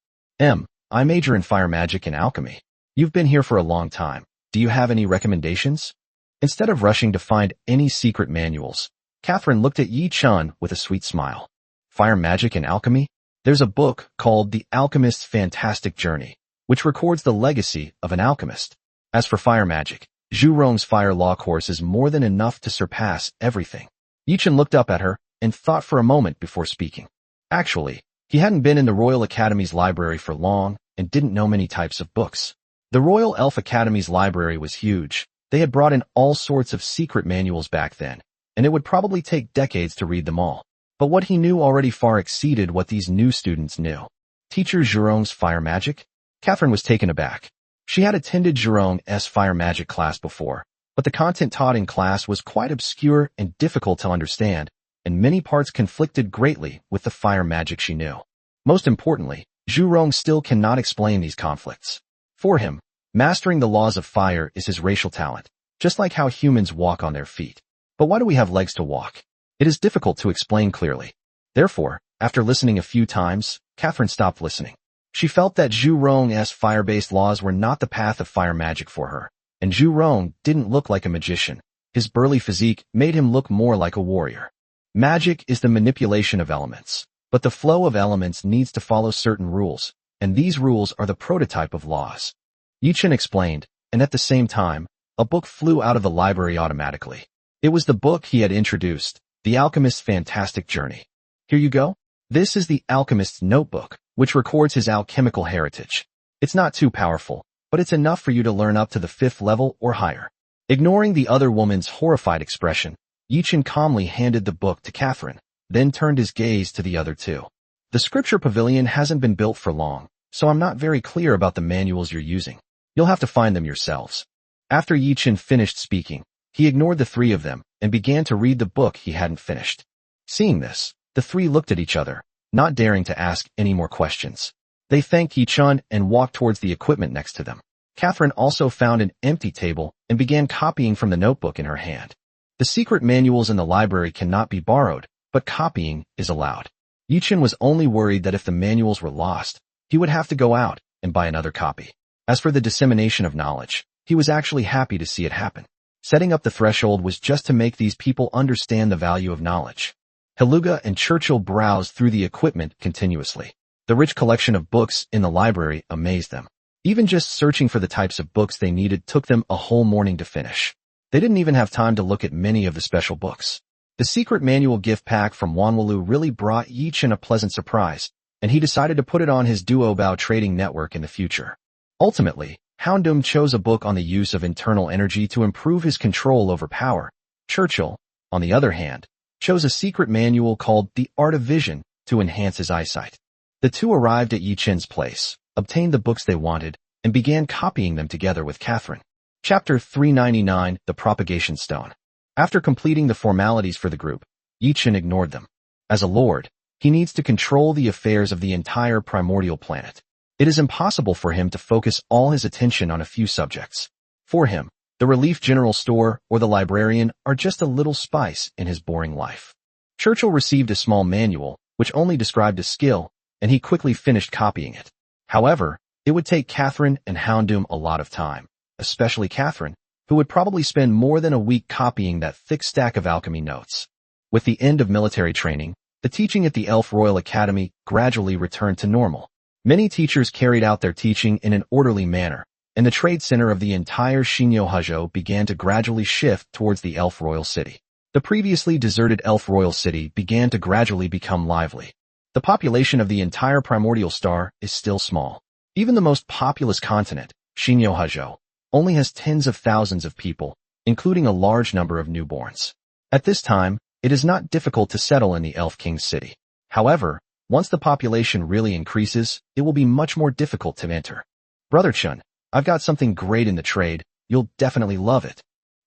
I major in fire magic and alchemy. You've been here for a long time. Do you have any recommendations? Instead of rushing to find any secret manuals, Catherine looked at Yi Chun with a sweet smile. Fire magic and alchemy? There's a book called The Alchemist's Fantastic Journey, which records the legacy of an alchemist. As for fire magic, Zhu Rong's fire law course is more than enough to surpass everything. Yi Chun looked up at her and thought for a moment before speaking. Actually, he hadn't been in the Royal Academy's library for long and didn't know many types of books. The Royal Elf Academy's library was huge. They had brought in all sorts of secret manuals back then, and it would probably take decades to read them all. But what he knew already far exceeded what these new students knew. Teacher Zhurong's fire magic? Catherine was taken aback. She had attended Zhurong's fire magic class before, but the content taught in class was quite obscure and difficult to understand, and many parts conflicted greatly with the fire magic she knew. Most importantly, Zhurong still cannot explain these conflicts. For him, mastering the laws of fire is his racial talent, just like how humans walk on their feet. But why do we have legs to walk? It is difficult to explain clearly. Therefore, after listening a few times, Catherine stopped listening. She felt that Zhu Rong's fire-based laws were not the path of fire magic for her, and Zhu Rong didn't look like a magician. His burly physique made him look more like a warrior. Magic is the manipulation of elements, but the flow of elements needs to follow certain rules, and these rules are the prototype of laws. Yi Chun explained, and at the same time, a book flew out of the library automatically. It was the book he had introduced, The Alchemist's Fantastic Journey. Here you go. This is the Alchemist's Notebook, which records his alchemical heritage. It's not too powerful, but it's enough for you to learn up to the 5th level or higher. Ignoring the other woman's horrified expression, Yi Chun calmly handed the book to Catherine, then turned his gaze to the other two. The scripture pavilion hasn't been built for long, so I'm not very clear about the manuals you're using. You'll have to find them yourselves. After Yi Chun finished speaking, he ignored the three of them and began to read the book he hadn't finished. Seeing this, the three looked at each other, not daring to ask any more questions. They thanked Yi Chun and walked towards the equipment next to them. Catherine also found an empty table and began copying from the notebook in her hand. The secret manuals in the library cannot be borrowed, but copying is allowed. Yi Chun was only worried that if the manuals were lost, he would have to go out and buy another copy. As for the dissemination of knowledge, he was actually happy to see it happen. Setting up the threshold was just to make these people understand the value of knowledge. Heluga and Churchill browsed through the equipment continuously. The rich collection of books in the library amazed them. Even just searching for the types of books they needed took them a whole morning to finish. They didn't even have time to look at many of the special books. The secret manual gift pack from Wanwalu really brought Yi Chun a pleasant surprise, and he decided to put it on his Duobao trading network in the future. Ultimately, Houndum chose a book on the use of internal energy to improve his control over power. Churchill, on the other hand, chose a secret manual called The Art of Vision to enhance his eyesight. The two arrived at Yi Chun's place, obtained the books they wanted, and began copying them together with Catherine. Chapter 399, The Propagation Stone. After completing the formalities for the group, Yi Chun ignored them. As a lord, he needs to control the affairs of the entire primordial planet. It is impossible for him to focus all his attention on a few subjects. For him, the relief general store or the librarian are just a little spice in his boring life. Churchill received a small manual, which only described a skill, and he quickly finished copying it. However, it would take Catherine and Houndum a lot of time, especially Catherine, who would probably spend more than a week copying that thick stack of alchemy notes. With the end of military training, the teaching at the Elf Royal Academy gradually returned to normal. Many teachers carried out their teaching in an orderly manner, and the trade center of the entire Shinyo-Hajo began to gradually shift towards the Elf Royal City. The previously deserted Elf Royal City began to gradually become lively. The population of the entire primordial star is still small. Even the most populous continent, Shinyo-Hajo, only has tens of thousands of people, including a large number of newborns. At this time, it is not difficult to settle in the Elf King's city. However, once the population really increases, it will be much more difficult to enter. Brother Chun, I've got something great in the trade, you'll definitely love it.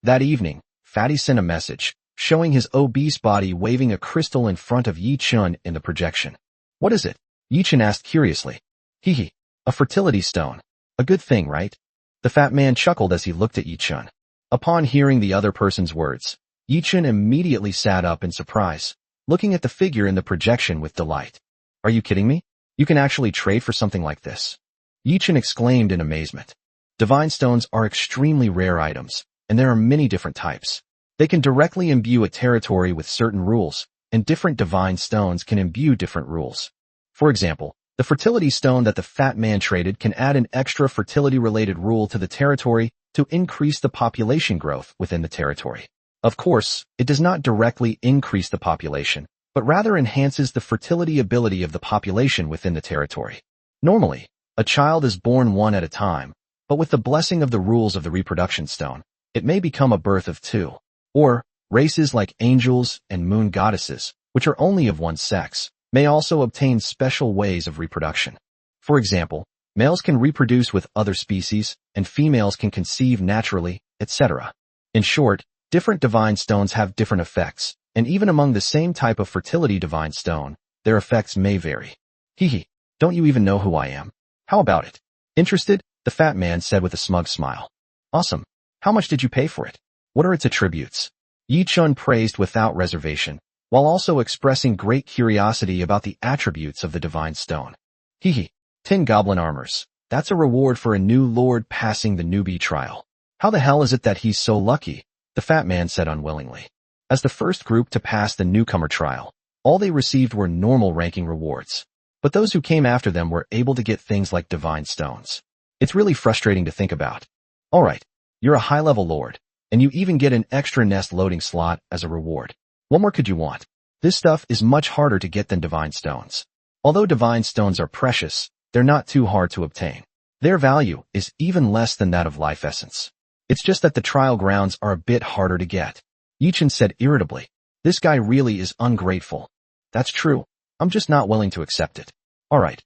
That evening, Fatty sent a message, showing his obese body waving a crystal in front of Yi Chun in the projection. What is it? Yi Chun asked curiously. Hee, a fertility stone. A good thing, right? The fat man chuckled as he looked at Yi Chun. Upon hearing the other person's words, Yi Chun immediately sat up in surprise, looking at the figure in the projection with delight. Are you kidding me? You can actually trade for something like this. Yichen exclaimed in amazement. Divine stones are extremely rare items, and there are many different types. They can directly imbue a territory with certain rules, and different divine stones can imbue different rules. For example, the fertility stone that the fat man traded can add an extra fertility-related rule to the territory to increase the population growth within the territory. Of course, it does not directly increase the population, but rather enhances the fertility ability of the population within the territory. Normally, a child is born one at a time, but with the blessing of the rules of the reproduction stone, it may become a birth of two, or races like angels and moon goddesses, which are only of one sex, may also obtain special ways of reproduction. For example, males can reproduce with other species, and females can conceive naturally, etc. In short, different divine stones have different effects, and even among the same type of fertility divine stone, their effects may vary. Hehe, don't you even know who I am? How about it? Interested? The fat man said with a smug smile. Awesome. How much did you pay for it? What are its attributes? Yichun praised without reservation, while also expressing great curiosity about the attributes of the divine stone. Hehe, 10 goblin armors. That's a reward for a new lord passing the newbie trial. How the hell is it that he's so lucky? The fat man said unwillingly. As the first group to pass the newcomer trial, all they received were normal ranking rewards. But those who came after them were able to get things like divine stones. It's really frustrating to think about. Alright, you're a high-level lord, and you even get an extra nest loading slot as a reward. What more could you want? This stuff is much harder to get than divine stones. Although divine stones are precious, they're not too hard to obtain. Their value is even less than that of life essence. It's just that the trial grounds are a bit harder to get. Yichen said irritably. This guy really is ungrateful. That's true. I'm just not willing to accept it. Alright.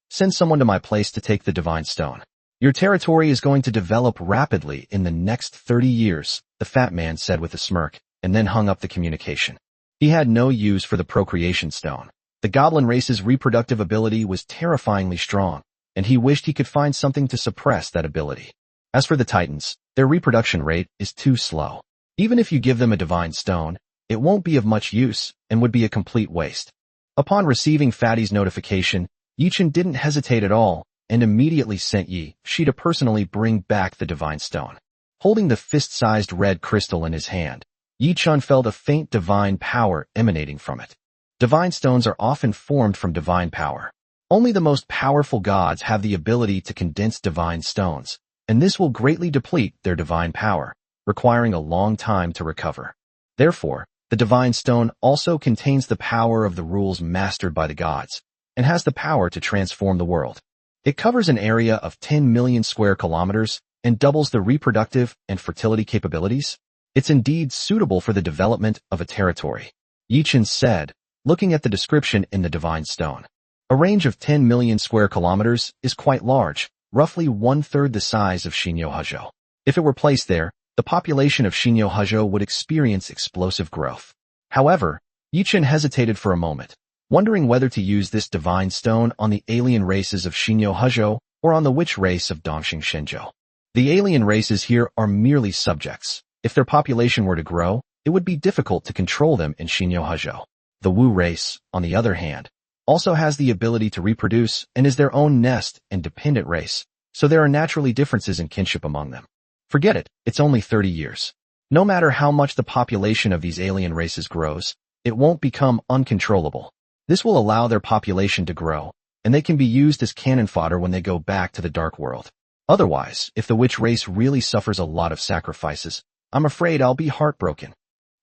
Send someone to my place to take the divine stone. Your territory is going to develop rapidly in the next 30 years, the fat man said with a smirk, and then hung up the communication. He had no use for the procreation stone. The goblin race's reproductive ability was terrifyingly strong, and he wished he could find something to suppress that ability. As for the Titans, their reproduction rate is too slow. Even if you give them a divine stone, it won't be of much use and would be a complete waste. Upon receiving Fatty's notification, Yichen didn't hesitate at all and immediately sent Shi to personally bring back the divine stone. Holding the fist-sized red crystal in his hand, Yichun felt a faint divine power emanating from it. Divine stones are often formed from divine power. Only the most powerful gods have the ability to condense divine stones, and this will greatly deplete their divine power, requiring a long time to recover. Therefore, the divine stone also contains the power of the rules mastered by the gods, and has the power to transform the world. It covers an area of 10 million square kilometers and doubles the reproductive and fertility capabilities. It's indeed suitable for the development of a territory, Yichen said, looking at the description in the divine stone. A range of 10 million square kilometers is quite large, roughly one-third the size of Shinyo-Hajo. If it were placed there, the population of Shinyo-Hajo would experience explosive growth. However, Yichen hesitated for a moment, wondering whether to use this divine stone on the alien races of Shinyo-Hajo or on the witch race of Dongxing Shenzhou. The alien races here are merely subjects. If their population were to grow, it would be difficult to control them in Shinyo-Hajo. The Wu race, on the other hand, also has the ability to reproduce and is their own nest and dependent race, so there are naturally differences in kinship among them. Forget it, it's only 30 years. No matter how much the population of these alien races grows, it won't become uncontrollable. This will allow their population to grow, and they can be used as cannon fodder when they go back to the dark world. Otherwise, if the witch race really suffers a lot of sacrifices, I'm afraid I'll be heartbroken.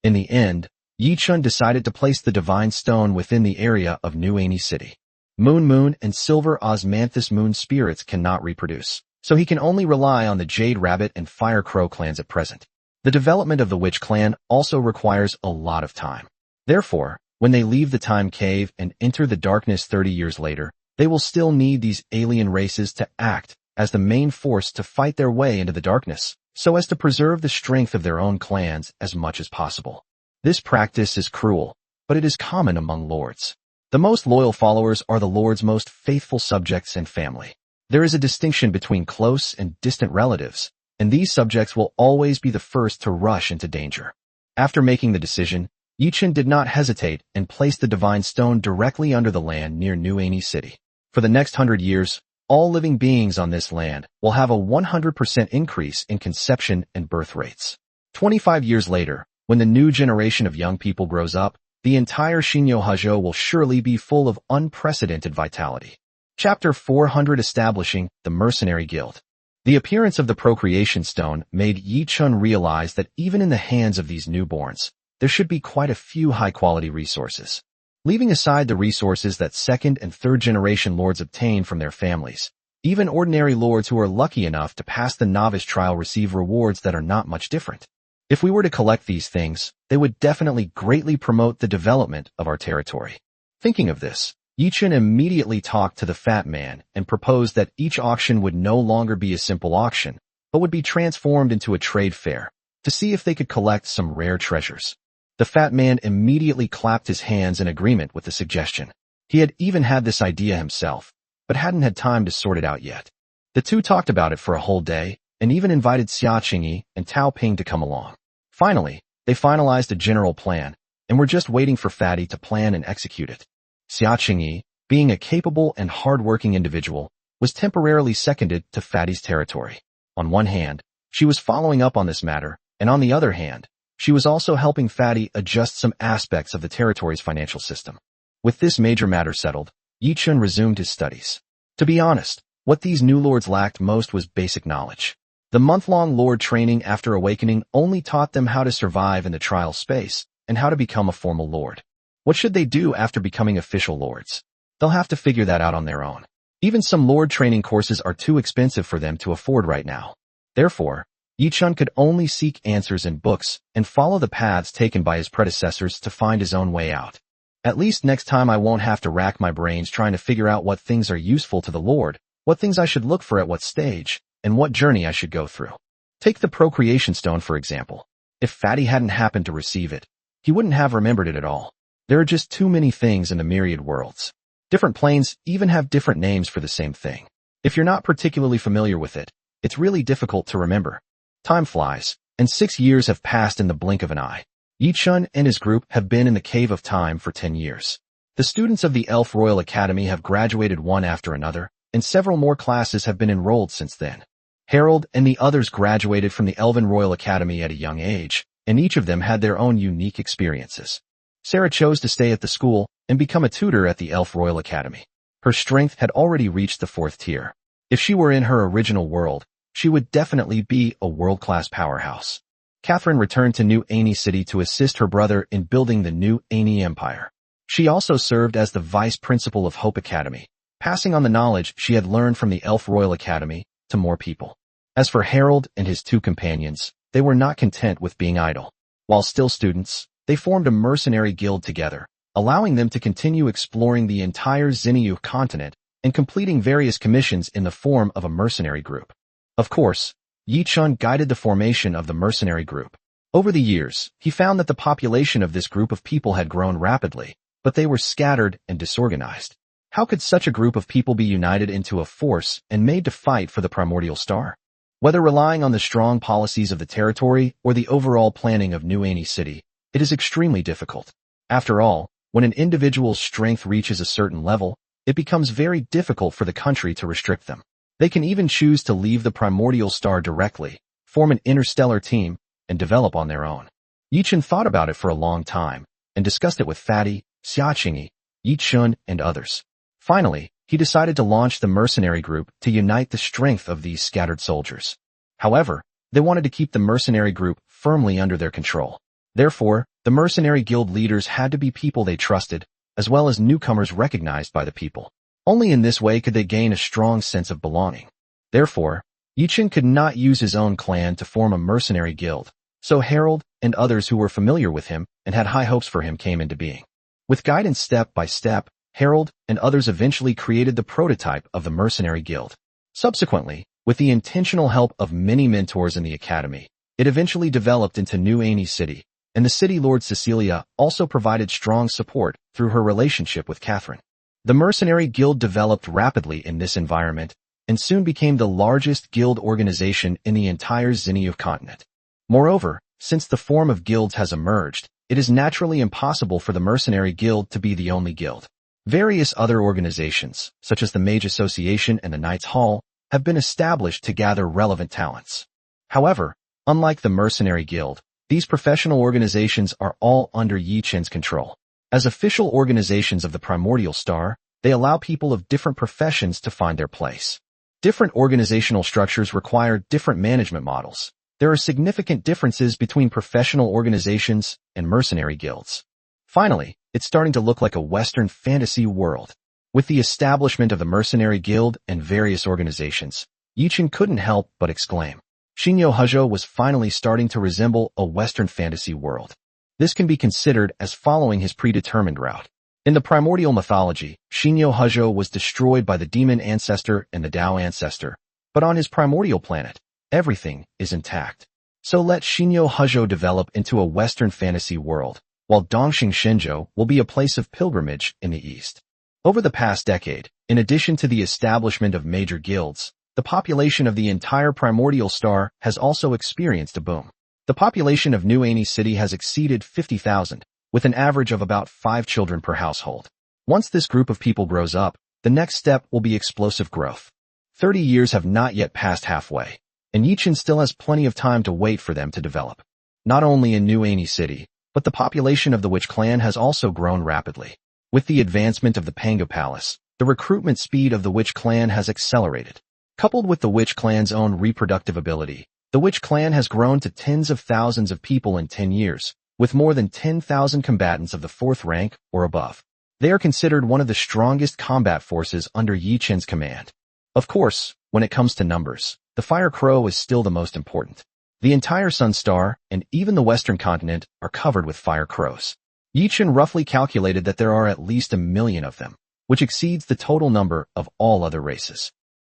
In the end, Yichun decided to place the divine stone within the area of New Annie City. Moon and Silver Osmanthus Moon spirits cannot reproduce, so he can only rely on the Jade Rabbit and Fire Crow clans at present. The development of the Witch clan also requires a lot of time. Therefore, when they leave the Time Cave and enter the darkness 30 years later, they will still need these alien races to act as the main force to fight their way into the darkness, so as to preserve the strength of their own clans as much as possible. This practice is cruel, but it is common among lords. The most loyal followers are the lord's most faithful subjects and family. There is a distinction between close and distant relatives, and these subjects will always be the first to rush into danger. After making the decision, Yichen did not hesitate and placed the divine stone directly under the land near New Ani City. For the next 100 years, all living beings on this land will have a 100% increase in conception and birth rates. 25 years later, when the new generation of young people grows up, the entire Shinyo Hajo will surely be full of unprecedented vitality. Chapter 400 Establishing the Mercenary Guild. The appearance of the procreation stone made Yi-chun realize that even in the hands of these newborns, there should be quite a few high-quality resources. Leaving aside the resources that second and third generation lords obtain from their families, even ordinary lords who are lucky enough to pass the novice trial receive rewards that are not much different. If we were to collect these things, they would definitely greatly promote the development of our territory. Thinking of this, Yichen immediately talked to the fat man and proposed that each auction would no longer be a simple auction, but would be transformed into a trade fair, to see if they could collect some rare treasures. The fat man immediately clapped his hands in agreement with the suggestion. He had even had this idea himself, but hadn't had time to sort it out yet. The two talked about it for a whole day, and even invited Xia Qingyi and Tao Ping to come along. Finally, they finalized a general plan, and were just waiting for Fatty to plan and execute it. Xia Qingyi, being a capable and hard-working individual, was temporarily seconded to Fatty's territory. On one hand, she was following up on this matter, and on the other hand, she was also helping Fatty adjust some aspects of the territory's financial system. With this major matter settled, Yi-chun resumed his studies. To be honest, what these new lords lacked most was basic knowledge. The month-long lord training after awakening only taught them how to survive in the trial space and how to become a formal lord. What should they do after becoming official lords? They'll have to figure that out on their own. Even some lord training courses are too expensive for them to afford right now. Therefore, Yi-chun could only seek answers in books and follow the paths taken by his predecessors to find his own way out. At least next time I won't have to rack my brains trying to figure out what things are useful to the lord, what things I should look for at what stage, and what journey I should go through. Take the procreation stone for example. If Fatty hadn't happened to receive it, he wouldn't have remembered it at all. There are just too many things in the myriad worlds. Different planes even have different names for the same thing. If you're not particularly familiar with it, it's really difficult to remember. Time flies, and 6 years have passed in the blink of an eye. Yi-chun and his group have been in the Cave of Time for 10 years. The students of the Elf Royal Academy have graduated one after another, and several more classes have been enrolled since then. Harold and the others graduated from the Elven Royal Academy at a young age, and each of them had their own unique experiences. Sarah chose to stay at the school and become a tutor at the Elf Royal Academy. Her strength had already reached the 4th tier. If she were in her original world, she would definitely be a world-class powerhouse. Catherine returned to New Ani City to assist her brother in building the New Ani Empire. She also served as the vice principal of Hope Academy, passing on the knowledge she had learned from the Elf Royal Academy to more people. As for Harold and his 2 companions, they were not content with being idle. While still students, they formed a mercenary guild together, allowing them to continue exploring the entire Xinyu continent and completing various commissions in the form of a mercenary group. Of course, Yi-chun guided the formation of the mercenary group. Over the years, he found that the population of this group of people had grown rapidly, but they were scattered and disorganized. How could such a group of people be united into a force and made to fight for the primordial star? Whether relying on the strong policies of the territory or the overall planning of New Ani City, it is extremely difficult. After all, when an individual's strength reaches a certain level, it becomes very difficult for the country to restrict them. They can even choose to leave the primordial star directly, form an interstellar team, and develop on their own. Yi-chun thought about it for a long time, and discussed it with Fatty, Xia Qingyi, Yi-chun, and others. Finally, he decided to launch the mercenary group to unite the strength of these scattered soldiers. However, they wanted to keep the mercenary group firmly under their control. Therefore, the mercenary guild leaders had to be people they trusted, as well as newcomers recognized by the people. Only in this way could they gain a strong sense of belonging. Therefore, Yi-chun could not use his own clan to form a mercenary guild, so Harold and others who were familiar with him and had high hopes for him came into being. With guidance step by step, Harold and others eventually created the prototype of the mercenary guild. Subsequently, with the intentional help of many mentors in the academy, it eventually developed into New Ani City, and the city lord Cecilia also provided strong support through her relationship with Catherine. The mercenary guild developed rapidly in this environment and soon became the largest guild organization in the entire Xinyu continent. Moreover, since the form of guilds has emerged, it is naturally impossible for the Mercenary Guild to be the only guild. Various other organizations, such as the Mage Association and the Knights Hall, have been established to gather relevant talents. However, unlike the Mercenary Guild, these professional organizations are all under Yi Qin's control. As official organizations of the Primordial Star, they allow people of different professions to find their place. Different organizational structures require different management models. There are significant differences between professional organizations and mercenary guilds. Finally, it's starting to look like a Western fantasy world. With the establishment of the Mercenary Guild and various organizations, Yi Qin couldn't help but exclaim, Shinyo Hujo was finally starting to resemble a Western fantasy world. This can be considered as following his predetermined route. In the primordial mythology, Shinyo Hujo was destroyed by the demon ancestor and the Tao ancestor, but on his primordial planet, everything is intact. So let Shinyo Hujo develop into a Western fantasy world, while Dongxing Shinjo will be a place of pilgrimage in the East. Over the past decade, in addition to the establishment of major guilds, the population of the entire Primordial Star has also experienced a boom. The population of New Ani City has exceeded 50,000, with an average of about 5 children per household. Once this group of people grows up, the next step will be explosive growth. 30 years have not yet passed halfway, and Yi Qin still has plenty of time to wait for them to develop. Not only in New Ani City, but the population of the Witch Clan has also grown rapidly. With the advancement of the Panga Palace, the recruitment speed of the Witch Clan has accelerated. Coupled with the Witch Clan's own reproductive ability, the Witch Clan has grown to tens of thousands of people in 10 years, with more than 10,000 combatants of the 4th rank or above. They are considered one of the strongest combat forces under Yi Qin's command. Of course, when it comes to numbers, the Fire Crow is still the most important. The entire Sun Star and even the Western continent are covered with Fire Crows. Yi Qin roughly calculated that there are at least 1 million of them, which exceeds the total number of all other races.